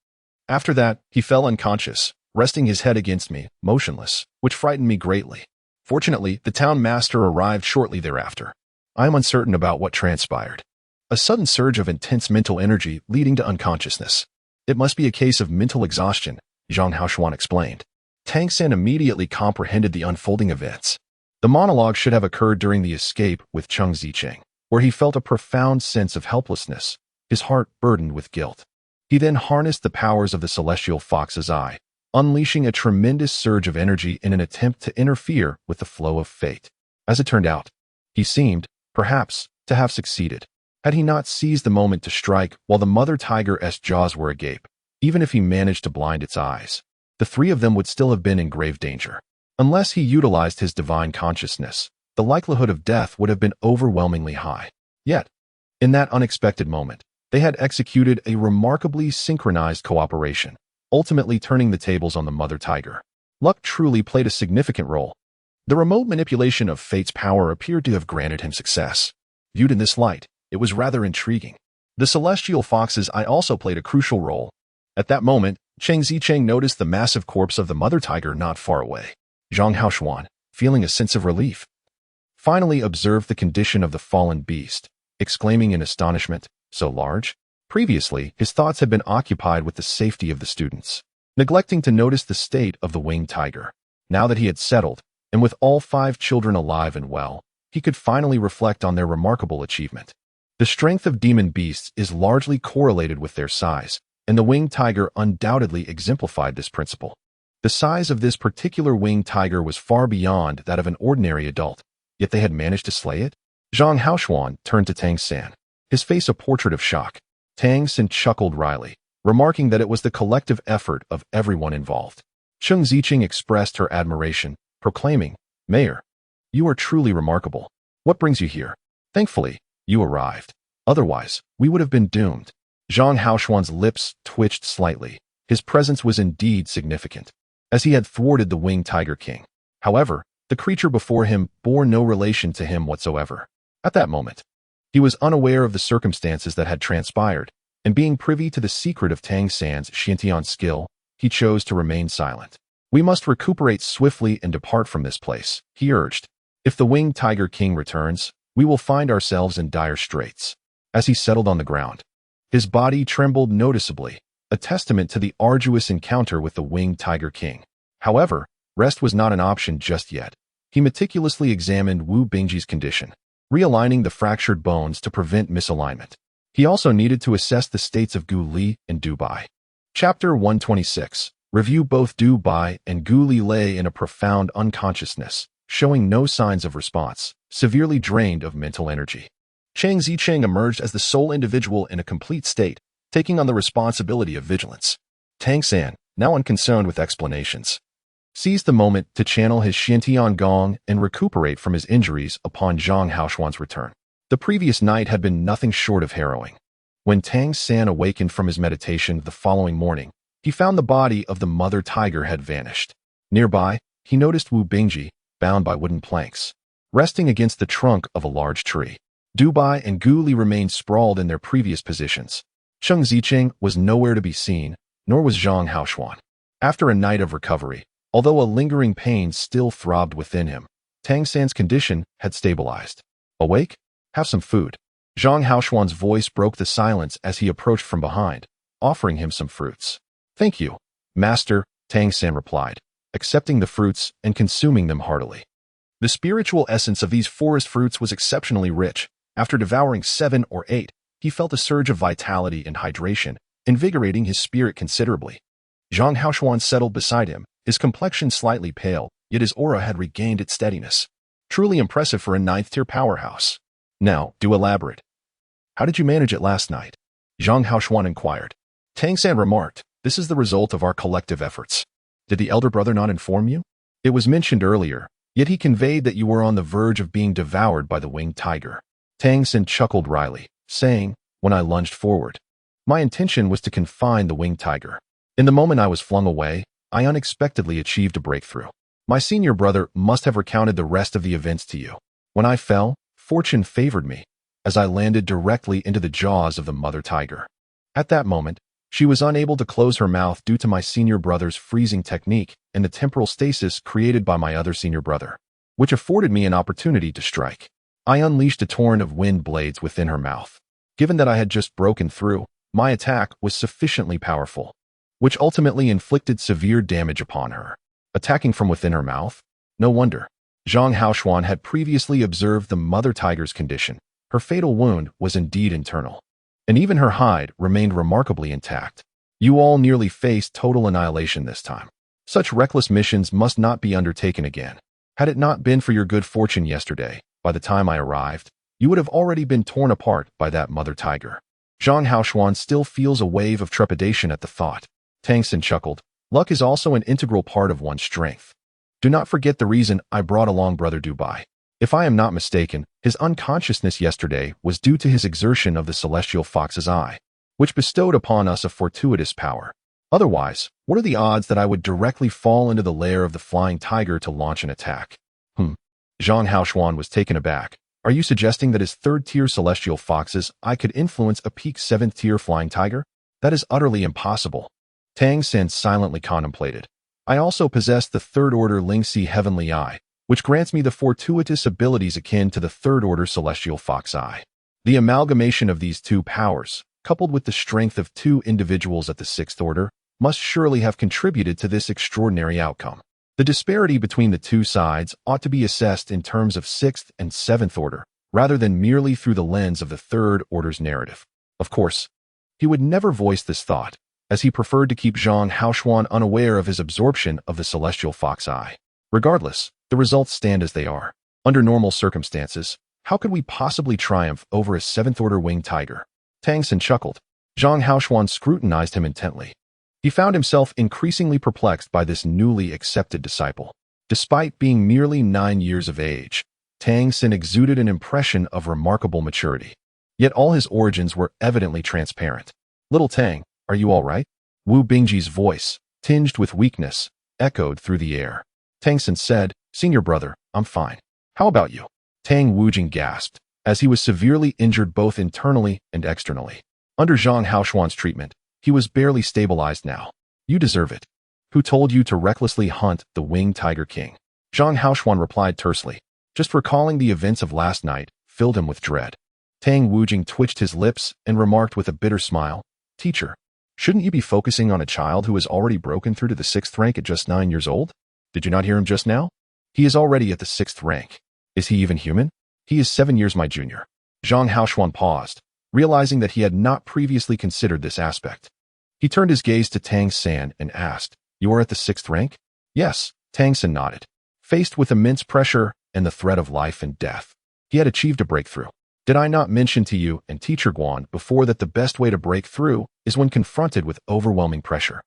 After that, he fell unconscious, resting his head against me, motionless, which frightened me greatly. Fortunately, the town master arrived shortly thereafter. I am uncertain about what transpired. A sudden surge of intense mental energy leading to unconsciousness. It must be a case of mental exhaustion," Zhang Haoshuan explained. Tang San immediately comprehended the unfolding events. The monologue should have occurred during the escape with Cheng Zicheng, where he felt a profound sense of helplessness, his heart burdened with guilt. He then harnessed the powers of the celestial fox's eye, unleashing a tremendous surge of energy in an attempt to interfere with the flow of fate. As it turned out, he seemed, perhaps, to have succeeded. Had he not seized the moment to strike while the mother tiger's jaws were agape, even if he managed to blind its eyes, the three of them would still have been in grave danger. Unless he utilized his divine consciousness, the likelihood of death would have been overwhelmingly high. Yet, in that unexpected moment, they had executed a remarkably synchronized cooperation, ultimately turning the tables on the mother tiger. Luck truly played a significant role. The remote manipulation of fate's power appeared to have granted him success. Viewed in this light, it was rather intriguing. The celestial fox's eye also played a crucial role. At that moment, Cheng Zicheng noticed the massive corpse of the mother tiger not far away. Zhang Haoshuan, feeling a sense of relief. Finally observed the condition of the fallen beast, exclaiming in astonishment, so large? Previously, his thoughts had been occupied with the safety of the students, neglecting to notice the state of the winged tiger. Now that he had settled, and with all 5 children alive and well, he could finally reflect on their remarkable achievement. The strength of demon beasts is largely correlated with their size, and the winged tiger undoubtedly exemplified this principle. The size of this particular winged tiger was far beyond that of an ordinary adult, yet they had managed to slay it? Zhang Haoshuan turned to Tang San, his face a portrait of shock. Tang San chuckled wryly, remarking that it was the collective effort of everyone involved. Cheng Ziqing expressed her admiration, proclaiming, "Mayor, you are truly remarkable. What brings you here? Thankfully, you arrived. Otherwise, we would have been doomed." Zhang Haoshuan's lips twitched slightly. His presence was indeed significant, as he had thwarted the winged tiger king. However, the creature before him bore no relation to him whatsoever. At that moment, he was unaware of the circumstances that had transpired, and being privy to the secret of Tang San's Xiantian skill, he chose to remain silent. "We must recuperate swiftly and depart from this place," he urged. "If the winged tiger king returns, we will find ourselves in dire straits." As he settled on the ground, his body trembled noticeably, a testament to the arduous encounter with the winged tiger king. However, rest was not an option just yet. He meticulously examined Wu Bingji's condition, realigning the fractured bones to prevent misalignment. He also needed to assess the states of Gu Li and Du Bai. Chapter 126. Review. Both Du Bai and Gu Li lay in a profound unconsciousness, showing no signs of response, severely drained of mental energy. Cheng Zicheng emerged as the sole individual in a complete state, taking on the responsibility of vigilance. Tang San, now unconcerned with explanations, seized the moment to channel his Xiantian Gong and recuperate from his injuries upon Zhang Haoshuan's return. The previous night had been nothing short of harrowing. When Tang San awakened from his meditation the following morning, he found the body of the mother tiger had vanished. Nearby, he noticed Wu Bingji, bound by wooden planks, resting against the trunk of a large tree. Du Bai and Gu Li remained sprawled in their previous positions. Cheng Zicheng was nowhere to be seen, nor was Zhang Haoshuan. After a night of recovery, although a lingering pain still throbbed within him, Tang San's condition had stabilized. "Awake? Have some food." Zhang Haoshuan's voice broke the silence as he approached from behind, offering him some fruits. "Thank you, Master," Tang San replied, accepting the fruits and consuming them heartily. The spiritual essence of these forest fruits was exceptionally rich. After devouring 7 or 8, he felt a surge of vitality and hydration, invigorating his spirit considerably. Zhang Haoshuan settled beside him, his complexion slightly pale, yet his aura had regained its steadiness. Truly impressive for a 9th-tier powerhouse. "Now, do elaborate. How did you manage it last night?" Zhang Haoshuan inquired. Tang San remarked, "This is the result of our collective efforts. Did the elder brother not inform you? It was mentioned earlier, yet he conveyed that you were on the verge of being devoured by the winged tiger." Tang San chuckled wryly, saying, "When I lunged forward, my intention was to confine the winged tiger. In the moment I was flung away, I unexpectedly achieved a breakthrough. My senior brother must have recounted the rest of the events to you. When I fell, fortune favored me, as I landed directly into the jaws of the mother tiger. At that moment, she was unable to close her mouth due to my senior brother's freezing technique and the temporal stasis created by my other senior brother, which afforded me an opportunity to strike. I unleashed a torrent of wind blades within her mouth. Given that I had just broken through, my attack was sufficiently powerful, which ultimately inflicted severe damage upon her. Attacking from within her mouth? No wonder. Zhang Haoshuan had previously observed the mother tiger's condition. Her fatal wound was indeed internal, and even her hide remained remarkably intact. You all nearly faced total annihilation this time. Such reckless missions must not be undertaken again. Had it not been for your good fortune yesterday, by the time I arrived, you would have already been torn apart by that mother tiger." Zhang Haoshuan still feels a wave of trepidation at the thought. Tang San chuckled. "Luck is also an integral part of one's strength. Do not forget the reason I brought along Brother Du Bai. If I am not mistaken, his unconsciousness yesterday was due to his exertion of the celestial fox's eye, which bestowed upon us a fortuitous power. Otherwise, what are the odds that I would directly fall into the lair of the flying tiger to launch an attack?" Zhang Haoshuan was taken aback. "Are you suggesting that as 3rd-tier celestial foxes, I could influence a peak 7th-tier flying tiger? That is utterly impossible." Tang San silently contemplated. "I also possess the 3rd-order Lingxi heavenly eye, which grants me the fortuitous abilities akin to the third-order celestial fox eye. The amalgamation of these two powers, coupled with the strength of two individuals at the sixth order, must surely have contributed to this extraordinary outcome. The disparity between the two sides ought to be assessed in terms of sixth and seventh order, rather than merely through the lens of the third order's narrative. Of course, he would never voice this thought, as he preferred to keep Zhang Haoxuan unaware of his absorption of the celestial fox eye. Regardless, the results stand as they are. Under normal circumstances, how could we possibly triumph over a seventh-order winged tiger? Tang chuckled. Zhang Haoxuan scrutinized him intently. He found himself increasingly perplexed by this newly accepted disciple. Despite being merely 9 years of age, Tang exuded an impression of remarkable maturity. Yet all his origins were evidently transparent. "Little Tang, are you all right?" Wu Bingji's voice, tinged with weakness, echoed through the air. Tang said, "Senior brother, I'm fine. How about you?" Tang Wujing gasped, as he was severely injured both internally and externally. Under Zhang Haoxuan's treatment, he was barely stabilized now. "You deserve it. Who told you to recklessly hunt the winged tiger king?" Zhang Haoxuan replied tersely. Just recalling the events of last night filled him with dread. Tang Wujing twitched his lips and remarked with a bitter smile, "Teacher, shouldn't you be focusing on a child who has already broken through to the 6th rank at just 9 years old? Did you not hear him just now? He is already at the 6th rank. Is he even human? He is 7 years my junior." Zhang Haoxuan paused, realizing that he had not previously considered this aspect. He turned his gaze to Tang San and asked, "You are at the 6th rank?" "Yes," Tang San nodded. Faced with immense pressure and the threat of life and death, he had achieved a breakthrough. Did I not mention to you and Teacher Guan before that the best way to break through is when confronted with overwhelming pressure?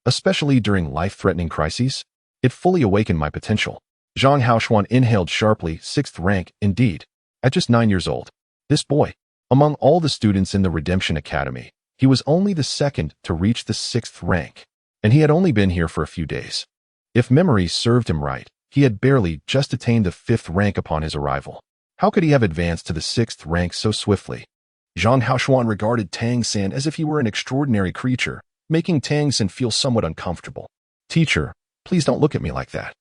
Especially during life-threatening crises? It fully awakened my potential. Zhang Haoxuan inhaled sharply. 6th rank, indeed. At just 9 years old. This boy. Among all the students in the Redemption Academy, he was only the second to reach the 6th rank, and he had only been here for a few days. If memory served him right, he had barely just attained the 5th rank upon his arrival. How could he have advanced to the 6th rank so swiftly? Zhang Haoxuan regarded Tang San as if he were an extraordinary creature, making Tang San feel somewhat uncomfortable. "Teacher, please don't look at me like that.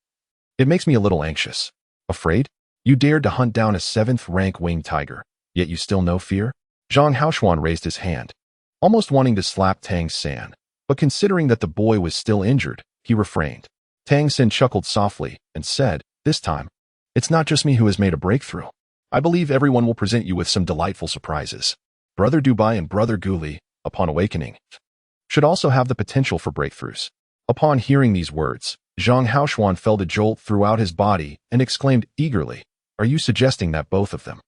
It makes me a little anxious." "Afraid? You dared to hunt down a 7th rank winged tiger, yet you still know fear?" Zhang Haoxuan raised his hand, almost wanting to slap Tang San, but considering that the boy was still injured, he refrained. Tang San chuckled softly and said, "This time, it's not just me who has made a breakthrough. I believe everyone will present you with some delightful surprises. Brother Dubai and Brother Guli, upon awakening, should also have the potential for breakthroughs." Upon hearing these words, Zhang Haoxuan felt a jolt throughout his body and exclaimed eagerly, "Are you suggesting that both of them?"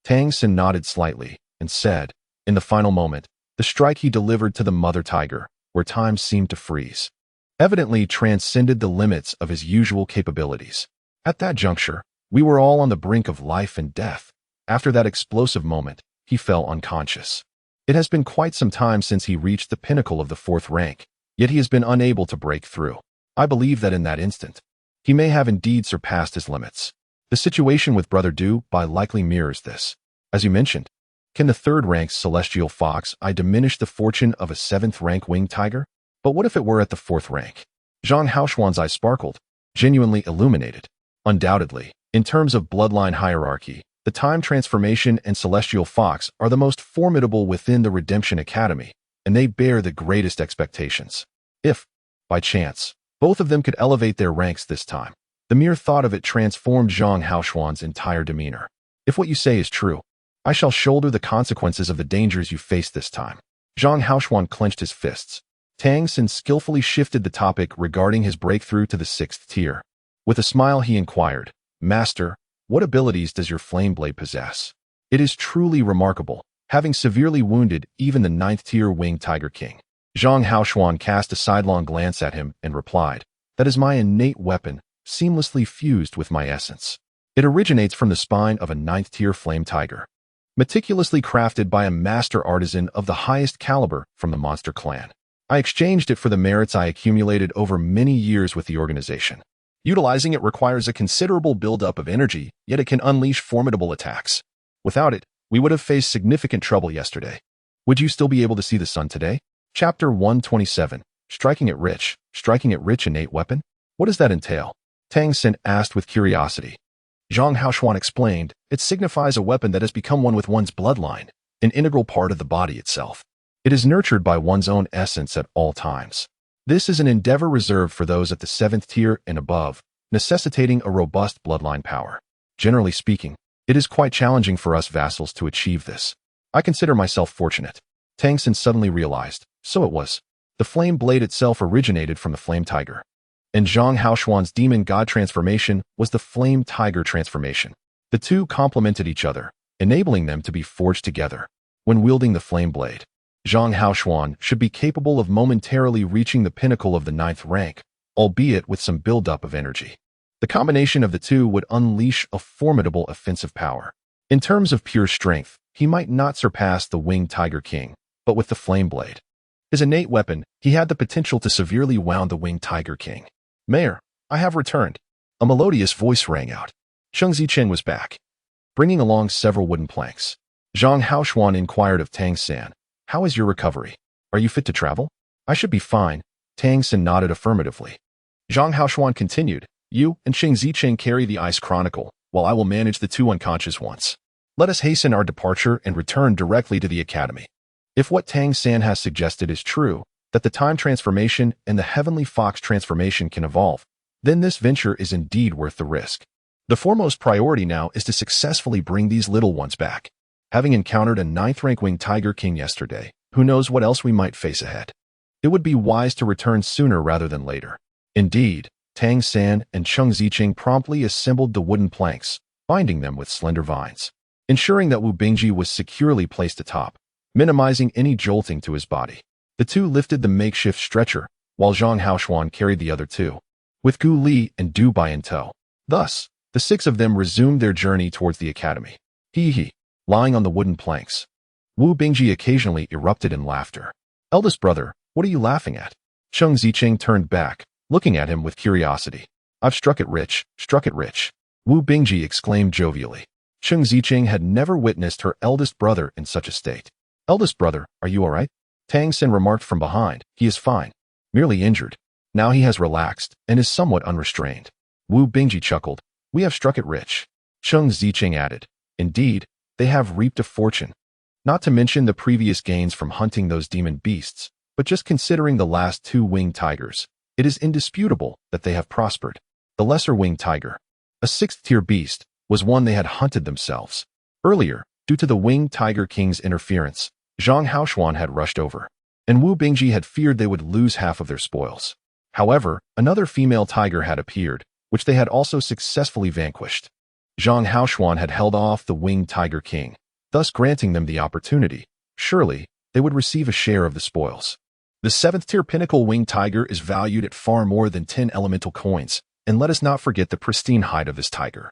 Tang San nodded slightly and said, in the final moment, the strike he delivered to the mother tiger, where time seemed to freeze, evidently transcended the limits of his usual capabilities. At that juncture, we were all on the brink of life and death. After that explosive moment, he fell unconscious. It has been quite some time since he reached the pinnacle of the 4th rank, yet he has been unable to break through. I believe that in that instant, he may have indeed surpassed his limits. The situation with Brother Dubai likely mirrors this. As you mentioned, can the 3rd rank's celestial fox eye diminish the fortune of a 7th rank winged tiger? But what if it were at the 4th rank? Zhang Haoxuan's eye sparkled, genuinely illuminated. Undoubtedly, in terms of bloodline hierarchy, the time transformation and celestial fox are the most formidable within the Redemption Academy, and they bear the greatest expectations. If, by chance, both of them could elevate their ranks this time, the mere thought of it transformed Zhang Haoxuan's entire demeanor. "If what you say is true, I shall shoulder the consequences of the dangers you face this time." Zhang Haoxuan clenched his fists. Tang San skillfully shifted the topic regarding his breakthrough to the 6th tier. With a smile he inquired, "Master, what abilities does your flame blade possess? It is truly remarkable, having severely wounded even the 9th tier winged tiger king." Zhang Haoxuan cast a sidelong glance at him and replied, "That is my innate weapon, seamlessly fused with my essence. It originates from the spine of a 9th tier flame tiger, meticulously crafted by a master artisan of the highest caliber from the monster clan. I exchanged it for the merits I accumulated over many years with the organization. Utilizing it requires a considerable buildup of energy, yet it can unleash formidable attacks. Without it, we would have faced significant trouble yesterday. Would you still be able to see the sun today?" Chapter 127, Striking it Rich innate weapon? What does that entail? Tang Xin asked with curiosity. Zhang Haoxuan explained, it signifies a weapon that has become one with one's bloodline, an integral part of the body itself. It is nurtured by one's own essence at all times. This is an endeavor reserved for those at the 7th tier and above, necessitating a robust bloodline power. Generally speaking, it is quite challenging for us vassals to achieve this. I consider myself fortunate. Tang Xin suddenly realized, so it was. The flame blade itself originated from the flame tiger. And Zhang Haoxuan's demon god transformation was the flame tiger transformation. The two complemented each other, enabling them to be forged together. When wielding the flame blade, Zhang Haoxuan should be capable of momentarily reaching the pinnacle of the 9th rank, albeit with some buildup of energy. The combination of the two would unleash a formidable offensive power. In terms of pure strength, he might not surpass the winged Tiger King, but with the flame blade, his innate weapon, he had the potential to severely wound the winged Tiger King. Mayor, I have returned. A melodious voice rang out. Cheng Zichen was back, bringing along several wooden planks. Zhang Haoxuan inquired of Tang San, how is your recovery? Are you fit to travel? I should be fine. Tang San nodded affirmatively. Zhang Haoxuan continued, you and Cheng Zichen carry the Ice Chronicle, while I will manage the two unconscious ones. Let us hasten our departure and return directly to the academy. If what Tang San has suggested is true, that the time transformation and the heavenly fox transformation can evolve, then this venture is indeed worth the risk. The foremost priority now is to successfully bring these little ones back. Having encountered a 9th rank winged Tiger King yesterday, who knows what else we might face ahead. It would be wise to return sooner rather than later. Indeed, Tang San and Cheng Zicheng promptly assembled the wooden planks, binding them with slender vines, ensuring that Wu Bingji was securely placed atop, minimizing any jolting to his body. The two lifted the makeshift stretcher, while Zhang Haoxuan carried the other two, with Gu Li and Du Bai in tow. Thus, the 6 of them resumed their journey towards the academy. Hee, lying on the wooden planks. Wu Bingji occasionally erupted in laughter. Eldest brother, what are you laughing at? Cheng Zicheng turned back, looking at him with curiosity. I've struck it rich, struck it rich. Wu Bingji exclaimed jovially. Cheng Zicheng had never witnessed her eldest brother in such a state. Eldest brother, are you all right? Tang Sen remarked from behind, he is fine, merely injured. Now he has relaxed and is somewhat unrestrained. Wu Bingji chuckled, we have struck it rich. Cheng Zicheng added, indeed, they have reaped a fortune. Not to mention the previous gains from hunting those demon beasts, but just considering the last 2 winged tigers, it is indisputable that they have prospered. The lesser winged tiger, a 6th tier beast, was one they had hunted themselves. Earlier, due to the winged Tiger King's interference, Zhang Haoxuan had rushed over, and Wu Bingji had feared they would lose half of their spoils. However, another female tiger had appeared, which they had also successfully vanquished. Zhang Haoxuan had held off the winged Tiger King, thus granting them the opportunity. Surely, they would receive a share of the spoils. The 7th tier pinnacle winged tiger is valued at far more than 10 elemental coins, and let us not forget the pristine hide of this tiger,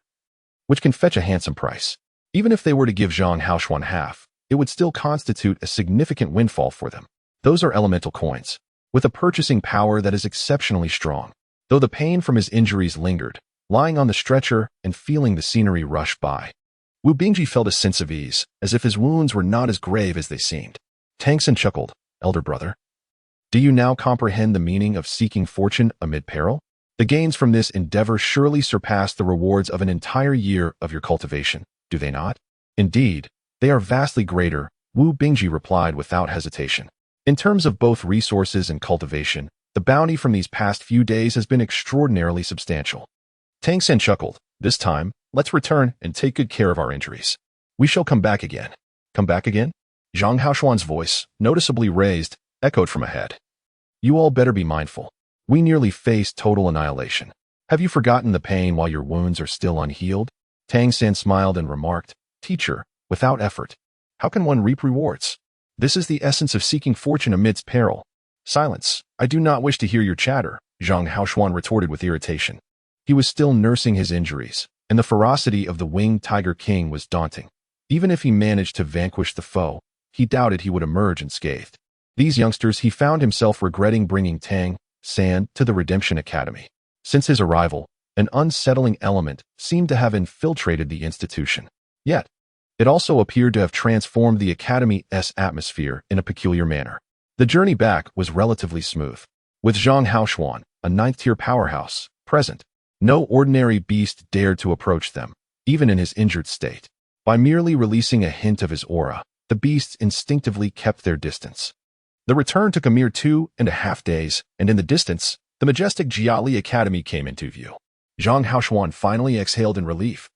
which can fetch a handsome price. Even if they were to give Zhang Haoxuan half, it would still constitute a significant windfall for them. Those are elemental coins, with a purchasing power that is exceptionally strong. Though the pain from his injuries lingered, lying on the stretcher and feeling the scenery rush by, Wu Bingji felt a sense of ease, as if his wounds were not as grave as they seemed. Tang Sen chuckled, elder brother. Do you now comprehend the meaning of seeking fortune amid peril? The gains from this endeavor surely surpass the rewards of an entire year of your cultivation, do they not? Indeed, they are vastly greater, Wu Bingji replied without hesitation. In terms of both resources and cultivation, the bounty from these past few days has been extraordinarily substantial. Tang Sen chuckled, this time, let's return and take good care of our injuries. We shall come back again. Come back again? Zhang Haoxuan's voice, noticeably raised, echoed from ahead. You all better be mindful. We nearly faced total annihilation. Have you forgotten the pain while your wounds are still unhealed? Tang San smiled and remarked, teacher, without effort, how can one reap rewards? This is the essence of seeking fortune amidst peril. Silence, I do not wish to hear your chatter, Zhang Haoxuan retorted with irritation. He was still nursing his injuries, and the ferocity of the winged Tiger King was daunting. Even if he managed to vanquish the foe, he doubted he would emerge unscathed. These youngsters he found himself regretting bringing Tang San to the Redemption Academy. Since his arrival, an unsettling element seemed to have infiltrated the institution. Yet, it also appeared to have transformed the Academy's atmosphere in a peculiar manner. The journey back was relatively smooth. With Zhang Haoxuan, a 9th tier powerhouse, present, No ordinary beast dared to approach them, even in his injured state. By merely releasing a hint of his aura, the beasts instinctively kept their distance. The return took a mere 2.5 days, and in the distance, the majestic Jiali Academy came into view. Zhang Haoshuan finally exhaled in relief,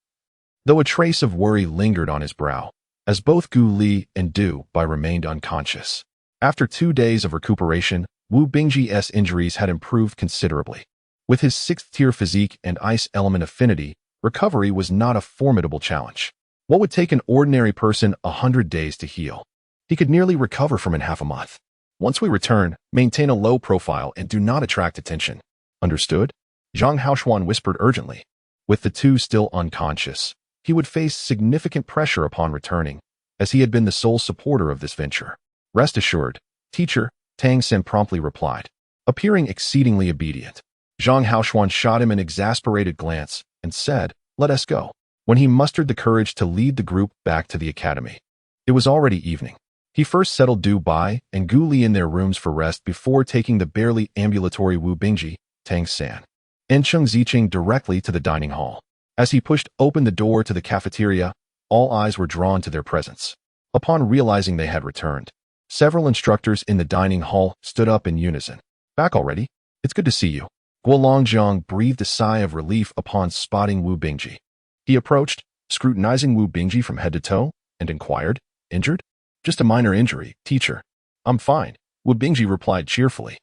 though a trace of worry lingered on his brow, as both Gu Li and Du Bai remained unconscious. After 2 days of recuperation, Wu Bingji's injuries had improved considerably. With his 6th-tier physique and ice element affinity, recovery was not a formidable challenge. What would take an ordinary person 100 days to heal? He could nearly recover from in half a month. Once we return, maintain a low profile and do not attract attention. Understood? Zhang Haoshuan whispered urgently. With the two still unconscious, he would face significant pressure upon returning, as he had been the sole supporter of this venture. Rest assured, teacher, Tang Sen promptly replied, appearing exceedingly obedient. Zhang Haoshuan shot him an exasperated glance and said, let us go, when he mustered the courage to lead the group back to the academy. It was already evening. He first settled Du Bai and Gu Li in their rooms for rest before taking the barely ambulatory Wu Bingji, Tang San, and Cheng Ziqing directly to the dining hall. As he pushed open the door to the cafeteria, all eyes were drawn to their presence. Upon realizing they had returned, several instructors in the dining hall stood up in unison. Back already? It's good to see you. Guolongjiang breathed a sigh of relief upon spotting Wu Bingji. He approached, scrutinizing Wu Bingji from head to toe, and inquired, injured? Just a minor injury, teacher. I'm fine, Wu Bingji replied cheerfully.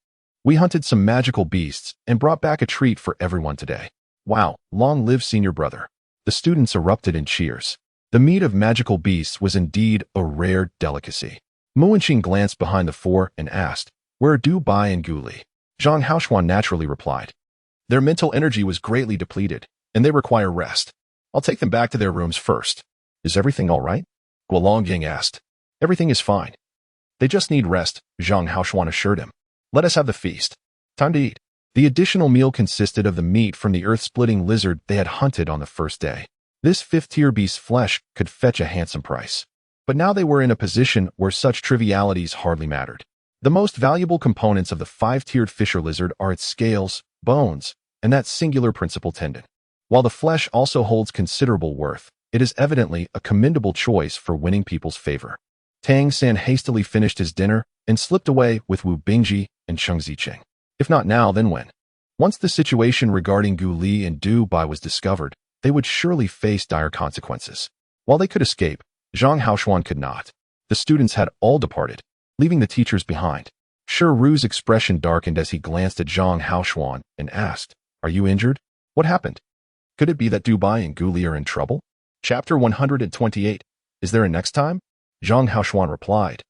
We hunted some magical beasts and brought back a treat for everyone today. Wow, long live senior brother. The students erupted in cheers. The meat of magical beasts was indeed a rare delicacy. Mu Wenqing glanced behind the four and asked, where are Du Bai and Gu Li? Zhang Haoshuan naturally replied, their mental energy was greatly depleted, and they require rest. I'll take them back to their rooms first. Is everything all right? Guolongying asked. Everything is fine. They just need rest, Zhang Haoshuan assured him. Let us have the feast. Time to eat. The additional meal consisted of the meat from the earth-splitting lizard they had hunted on the first day. This 5th-tier beast's flesh could fetch a handsome price. But now they were in a position where such trivialities hardly mattered. The most valuable components of the 5-tiered fisher lizard are its scales, bones, and that singular principal tendon. While the flesh also holds considerable worth, it is evidently a commendable choice for winning people's favor. Tang San hastily finished his dinner and slipped away with Wu Bingji and Cheng Ziqing. If not now, then when? Once the situation regarding Gu Li and Du Bai was discovered, they would surely face dire consequences. While they could escape, Zhang Haoshuan could not. The students had all departed, leaving the teachers behind. Shi Ru's expression darkened as he glanced at Zhang Haoshuan and asked, are you injured? What happened? Could it be that Du Bai and Gu Li are in trouble? Chapter 128. Is there a next time? Zhang Haoshuan replied.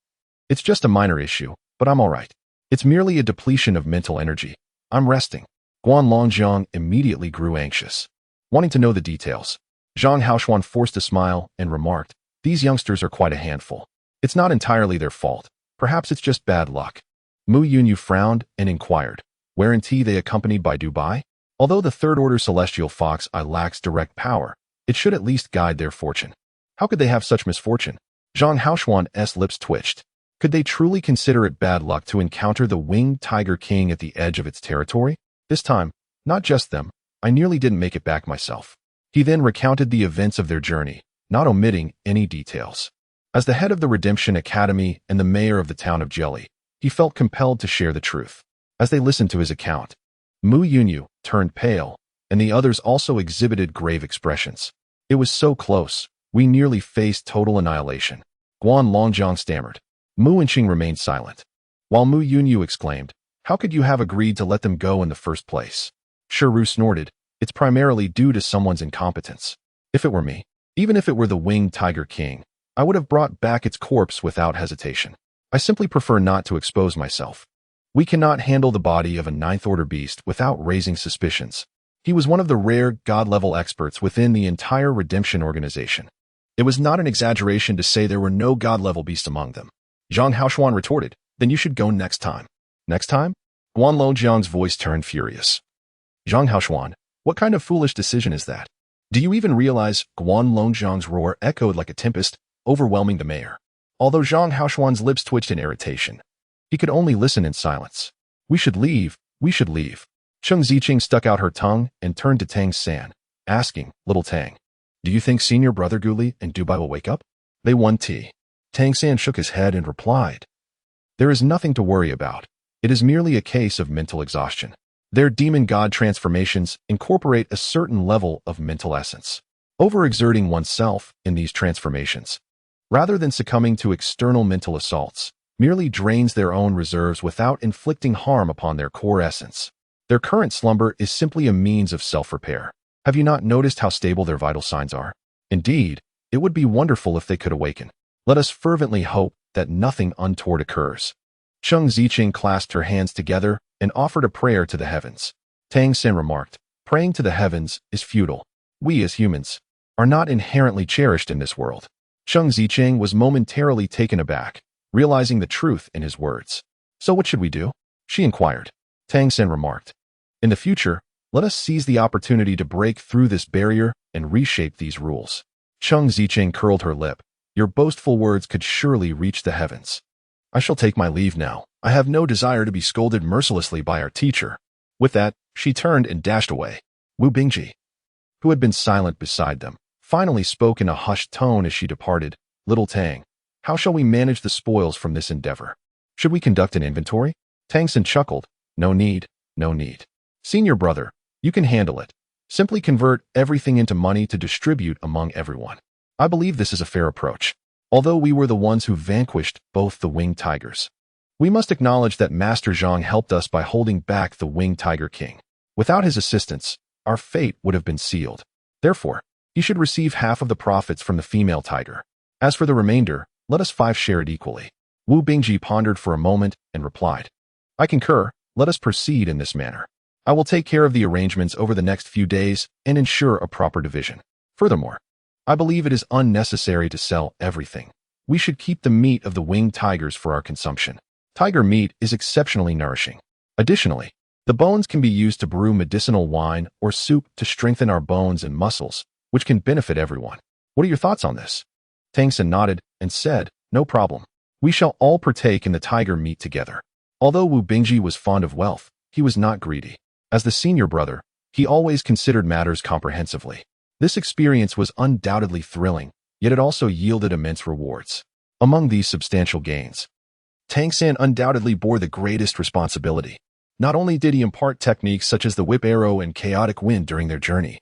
It's just a minor issue, but I'm all right. It's merely a depletion of mental energy. I'm resting. Guolongjiang immediately grew anxious, wanting to know the details. Zhang Haoshuan forced a smile and remarked, these youngsters are quite a handful. It's not entirely their fault. Perhaps it's just bad luck. Mu Yunyu frowned and inquired, weren't they accompanied by Du Bai? Although the third-order celestial fox eye lacks direct power, it should at least guide their fortune. How could they have such misfortune? Zhang Haoshuan's lips twitched. Could they truly consider it bad luck to encounter the winged tiger king at the edge of its territory? This time, not just them, I nearly didn't make it back myself. He then recounted the events of their journey, not omitting any details. As the head of the Redemption Academy and the mayor of the town of Jelly, he felt compelled to share the truth. As they listened to his account, Mu Yunyu turned pale, and the others also exhibited grave expressions. It was so close, we nearly faced total annihilation. Guolongjiang stammered. Mu Wenqing remained silent, while Mu Yunyu exclaimed, how could you have agreed to let them go in the first place? Shi Ru snorted, it's primarily due to someone's incompetence. If it were me, even if it were the winged tiger king, I would have brought back its corpse without hesitation. I simply prefer not to expose myself. We cannot handle the body of a 9th-order beast without raising suspicions. He was one of the rare god-level experts within the entire Redemption organization. It was not an exaggeration to say there were no god-level beasts among them. Zhang Haoshuan retorted, then you should go next time. Next time? Guolongjiang's voice turned furious. Zhang Haoshuan, what kind of foolish decision is that? Do you even realize Guolongjiang's roar echoed like a tempest, overwhelming the mayor? Although Zhang Haoshuan's lips twitched in irritation, he could only listen in silence. We should leave, we should leave. Cheng Ziqing stuck out her tongue and turned to Tang San, asking, "Little Tang, do you think senior brother Guli and Dubai will wake up?" They won tea. Tang San shook his head and replied, "There is nothing to worry about. It is merely a case of mental exhaustion. Their demon god transformations incorporate a certain level of mental essence. Overexerting oneself in these transformations, rather than succumbing to external mental assaults, merely drains their own reserves without inflicting harm upon their core essence. Their current slumber is simply a means of self-repair. Have you not noticed how stable their vital signs are? Indeed, it would be wonderful if they could awaken. Let us fervently hope that nothing untoward occurs." Cheng Ziqing clasped her hands together and offered a prayer to the heavens. Tang San remarked, "Praying to the heavens is futile. We as humans are not inherently cherished in this world." Cheng Ziqing was momentarily taken aback, realizing the truth in his words. "So what should we do?" she inquired. Tang San remarked, "In the future, let us seize the opportunity to break through this barrier and reshape these rules." Cheng Ziqing curled her lip. "Your boastful words could surely reach the heavens. I shall take my leave now. I have no desire to be scolded mercilessly by our teacher." With that, she turned and dashed away. Wu Bingji, who had been silent beside them, finally spoke in a hushed tone as she departed. "Little Tang, how shall we manage the spoils from this endeavor? Should we conduct an inventory?" Tang San chuckled. "No need, no need. Senior brother, you can handle it. Simply convert everything into money to distribute among everyone. I believe this is a fair approach. Although we were the ones who vanquished both the winged tigers, we must acknowledge that Master Zhang helped us by holding back the winged tiger king. Without his assistance, our fate would have been sealed. Therefore, he should receive half of the profits from the female tiger. As for the remainder, let us five share it equally." Wu Bingji pondered for a moment and replied, "I concur. Let us proceed in this manner. I will take care of the arrangements over the next few days and ensure a proper division. Furthermore, I believe it is unnecessary to sell everything. We should keep the meat of the winged tigers for our consumption. Tiger meat is exceptionally nourishing. Additionally, the bones can be used to brew medicinal wine or soup to strengthen our bones and muscles, which can benefit everyone. What are your thoughts on this?" Tang San nodded and said, "No problem. We shall all partake in the tiger meat together." Although Wu Bingji was fond of wealth, he was not greedy. As the senior brother, he always considered matters comprehensively. This experience was undoubtedly thrilling, yet it also yielded immense rewards. Among these substantial gains, Tang San undoubtedly bore the greatest responsibility. Not only did he impart techniques such as the whip arrow and chaotic wind during their journey,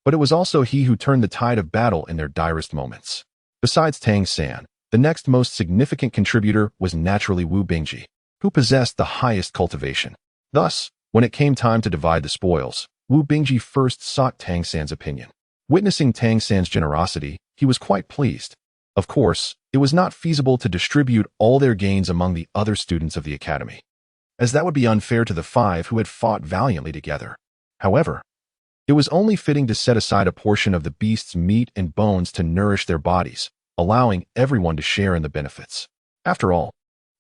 but it was also he who turned the tide of battle in their direst moments. Besides Tang San, the next most significant contributor was naturally Wu Bingji, who possessed the highest cultivation. Thus, when it came time to divide the spoils, Wu Bingji first sought Tang San's opinion. Witnessing Tang San's generosity, he was quite pleased. Of course, it was not feasible to distribute all their gains among the other students of the academy, as that would be unfair to the five who had fought valiantly together. However, it was only fitting to set aside a portion of the beast's meat and bones to nourish their bodies, allowing everyone to share in the benefits. After all,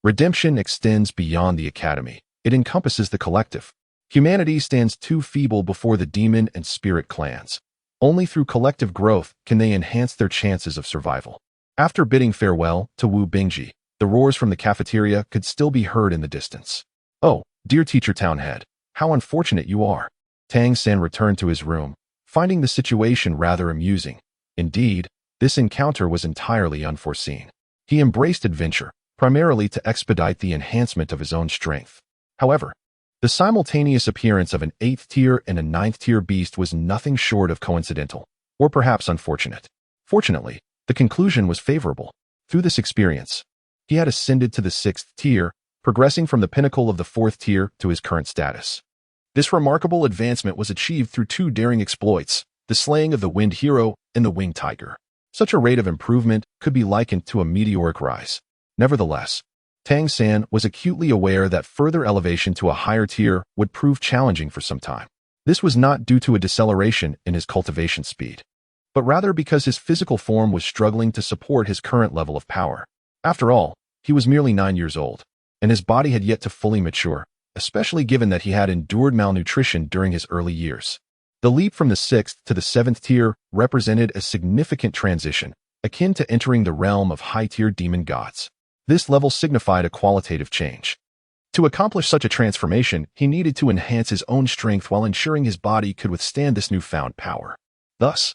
redemption extends beyond the academy. It encompasses the collective. Humanity stands too feeble before the demon and spirit clans. Only through collective growth can they enhance their chances of survival. After bidding farewell to Wu Bingji, the roars from the cafeteria could still be heard in the distance. "Oh, dear teacher Townhead, how unfortunate you are." Tang San returned to his room, finding the situation rather amusing. Indeed, this encounter was entirely unforeseen. He embraced adventure, primarily to expedite the enhancement of his own strength. However, the simultaneous appearance of an 8th tier and a 9th tier beast was nothing short of coincidental, or perhaps unfortunate. Fortunately, the conclusion was favorable. Through this experience, he had ascended to the 6th tier, progressing from the pinnacle of the 4th tier to his current status. This remarkable advancement was achieved through two daring exploits, the slaying of the Wind Hero and the Winged Tiger. Such a rate of improvement could be likened to a meteoric rise. Nevertheless, Tang San was acutely aware that further elevation to a higher tier would prove challenging for some time. This was not due to a deceleration in his cultivation speed, but rather because his physical form was struggling to support his current level of power. After all, he was merely 9 years old, and his body had yet to fully mature, especially given that he had endured malnutrition during his early years. The leap from the 6th to the 7th tier represented a significant transition, akin to entering the realm of high-tier demon gods. This level signified a qualitative change. To accomplish such a transformation, he needed to enhance his own strength while ensuring his body could withstand this newfound power. Thus,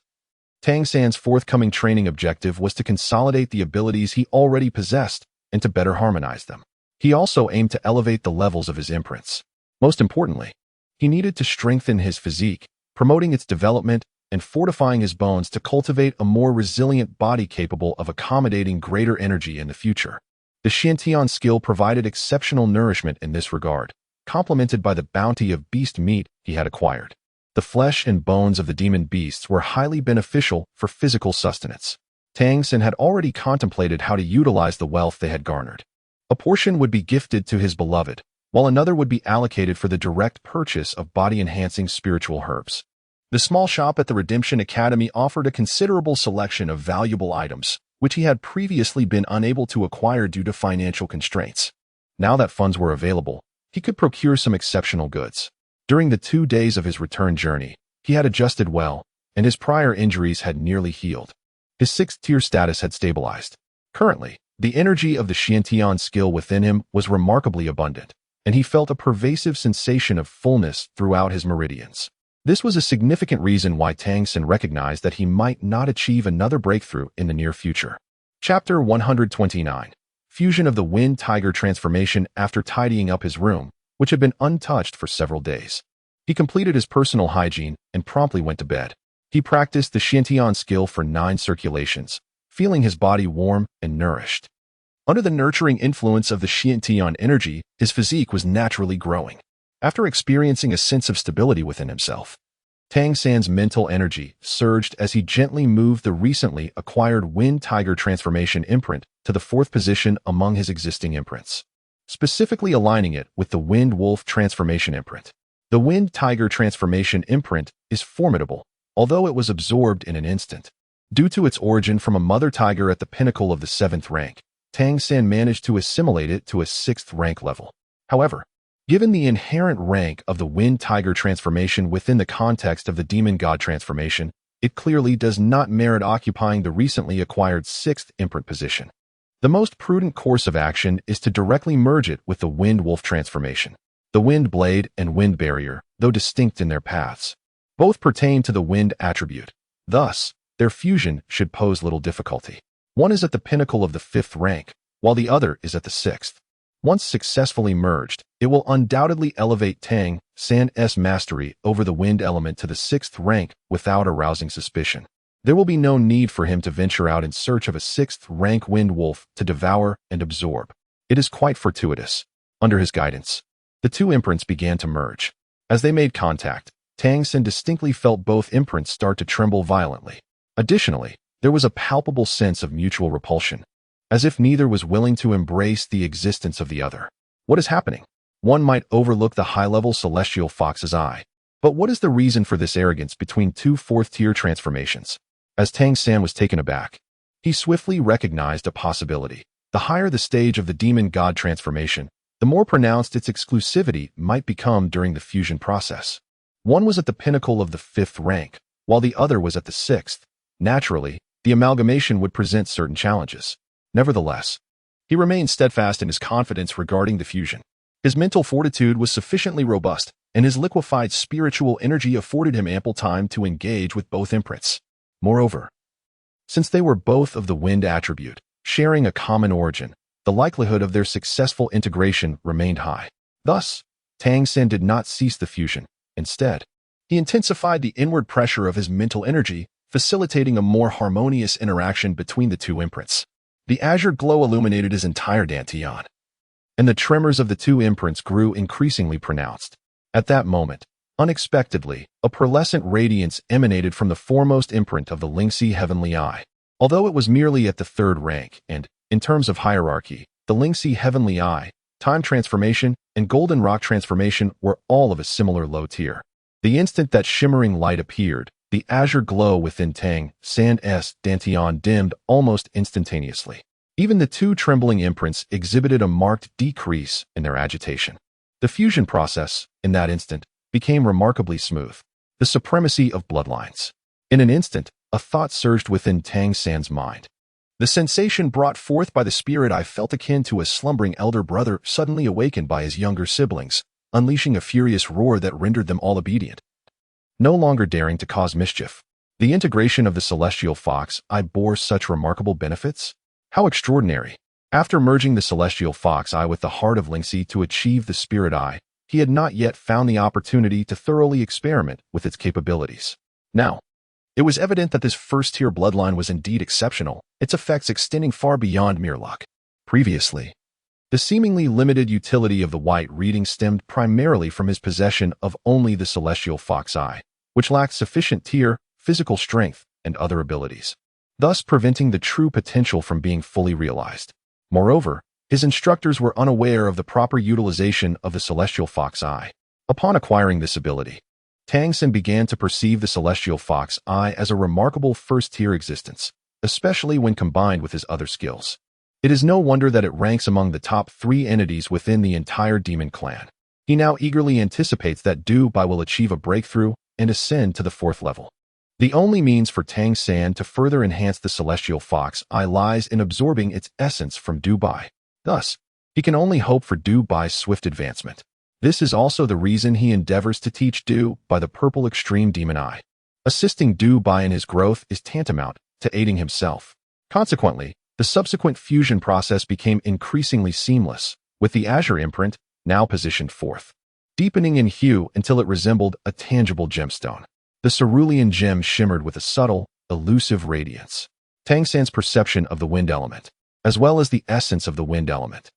Tang San's forthcoming training objective was to consolidate the abilities he already possessed and to better harmonize them. He also aimed to elevate the levels of his imprints. Most importantly, he needed to strengthen his physique, promoting its development and fortifying his bones to cultivate a more resilient body capable of accommodating greater energy in the future. The Xiantian skill provided exceptional nourishment in this regard, complemented by the bounty of beast meat he had acquired. The flesh and bones of the demon beasts were highly beneficial for physical sustenance. Tang San had already contemplated how to utilize the wealth they had garnered. A portion would be gifted to his beloved, while another would be allocated for the direct purchase of body-enhancing spiritual herbs. The small shop at the Redemption Academy offered a considerable selection of valuable items, which he had previously been unable to acquire due to financial constraints. Now that funds were available, he could procure some exceptional goods. During the 2 days of his return journey, he had adjusted well, and his prior injuries had nearly healed. His 6th-tier status had stabilized. Currently, the energy of the Xiantian skill within him was remarkably abundant, and he felt a pervasive sensation of fullness throughout his meridians. This was a significant reason why Tang San recognized that he might not achieve another breakthrough in the near future. Chapter 129. Fusion of the Wind Tiger Transformation. After tidying up his room, which had been untouched for several days, he completed his personal hygiene and promptly went to bed. He practiced the Xiantian skill for 9 circulations, feeling his body warm and nourished. Under the nurturing influence of the Xiantian energy, his physique was naturally growing. After experiencing a sense of stability within himself, Tang San's mental energy surged as he gently moved the recently acquired Wind Tiger Transformation imprint to the 4th position among his existing imprints, specifically aligning it with the Wind Wolf Transformation imprint. The Wind Tiger Transformation imprint is formidable, although it was absorbed in an instant. Due to its origin from a mother tiger at the pinnacle of the 7th rank, Tang San managed to assimilate it to a 6th rank level. However, given the inherent rank of the Wind Tiger Transformation within the context of the Demon God Transformation, it clearly does not merit occupying the recently acquired 6th imprint position. The most prudent course of action is to directly merge it with the Wind Wolf Transformation. The Wind Blade and Wind Barrier, though distinct in their paths, both pertain to the wind attribute. Thus, their fusion should pose little difficulty. One is at the pinnacle of the 5th rank, while the other is at the 6th. Once successfully merged, it will undoubtedly elevate Tang San's mastery over the wind element to the 6th rank without arousing suspicion. There will be no need for him to venture out in search of a 6th rank wind wolf to devour and absorb. It is quite fortuitous. Under his guidance, the 2 imprints began to merge. As they made contact, Tang San distinctly felt both imprints start to tremble violently. Additionally, there was a palpable sense of mutual repulsion, as if neither was willing to embrace the existence of the other. What is happening? One might overlook the high-level celestial fox's eye. But what is the reason for this arrogance between 2 4th-tier transformations? As Tang San was taken aback, he swiftly recognized a possibility. The higher the stage of the Demon God Transformation, the more pronounced its exclusivity might become during the fusion process. One was at the pinnacle of the 5th rank, while the other was at the 6th. Naturally, the amalgamation would present certain challenges. Nevertheless, he remained steadfast in his confidence regarding the fusion. His mental fortitude was sufficiently robust, and his liquefied spiritual energy afforded him ample time to engage with both imprints. Moreover, since they were both of the wind attribute, sharing a common origin, the likelihood of their successful integration remained high. Thus, Tang San did not cease the fusion. Instead, he intensified the inward pressure of his mental energy, facilitating a more harmonious interaction between the 2 imprints. The azure glow illuminated his entire Dantian, and the tremors of the 2 imprints grew increasingly pronounced. At that moment, unexpectedly, a pearlescent radiance emanated from the foremost imprint of the Lingxi Heavenly Eye. Although it was merely at the 3rd rank and, in terms of hierarchy, the Lingxi Heavenly Eye, Time Transformation, and Golden Rock Transformation were all of a similar low tier. The instant that shimmering light appeared, the azure glow within Tang San's Dantian dimmed almost instantaneously. Even the 2 trembling imprints exhibited a marked decrease in their agitation. The fusion process, in that instant, became remarkably smooth. The supremacy of bloodlines. In an instant, a thought surged within Tang San's mind. The sensation brought forth by the spirit I felt akin to a slumbering elder brother suddenly awakened by his younger siblings, unleashing a furious roar that rendered them all obedient, no longer daring to cause mischief. The integration of the celestial fox eye bore such remarkable benefits? How extraordinary! After merging the celestial fox eye with the heart of Lingxi to achieve the spirit eye, he had not yet found the opportunity to thoroughly experiment with its capabilities. Now, it was evident that this first-tier bloodline was indeed exceptional, its effects extending far beyond mere luck. Previously, the seemingly limited utility of the white reading stemmed primarily from his possession of only the celestial fox eye, which lacked sufficient tier, physical strength, and other abilities, thus preventing the true potential from being fully realized. Moreover, his instructors were unaware of the proper utilization of the celestial fox eye. Upon acquiring this ability, Tang began to perceive the celestial fox eye as a remarkable first-tier existence, especially when combined with his other skills. It is no wonder that it ranks among the top 3 entities within the entire demon clan. He now eagerly anticipates that Du Bai will achieve a breakthrough and ascend to the 4th level. The only means for Tang to further enhance the celestial fox eye lies in absorbing its essence from Du Bai. Thus, he can only hope for Du Bai's swift advancement. This is also the reason he endeavors to teach Du Bai the purple extreme demon eye. Assisting Du Bai in his growth is tantamount to aiding himself. Consequently, the subsequent fusion process became increasingly seamless, with the azure imprint now positioned 4th, deepening in hue until it resembled a tangible gemstone. The cerulean gem shimmered with a subtle, elusive radiance. Tang perception of the wind element, as well as the essence of the wind element,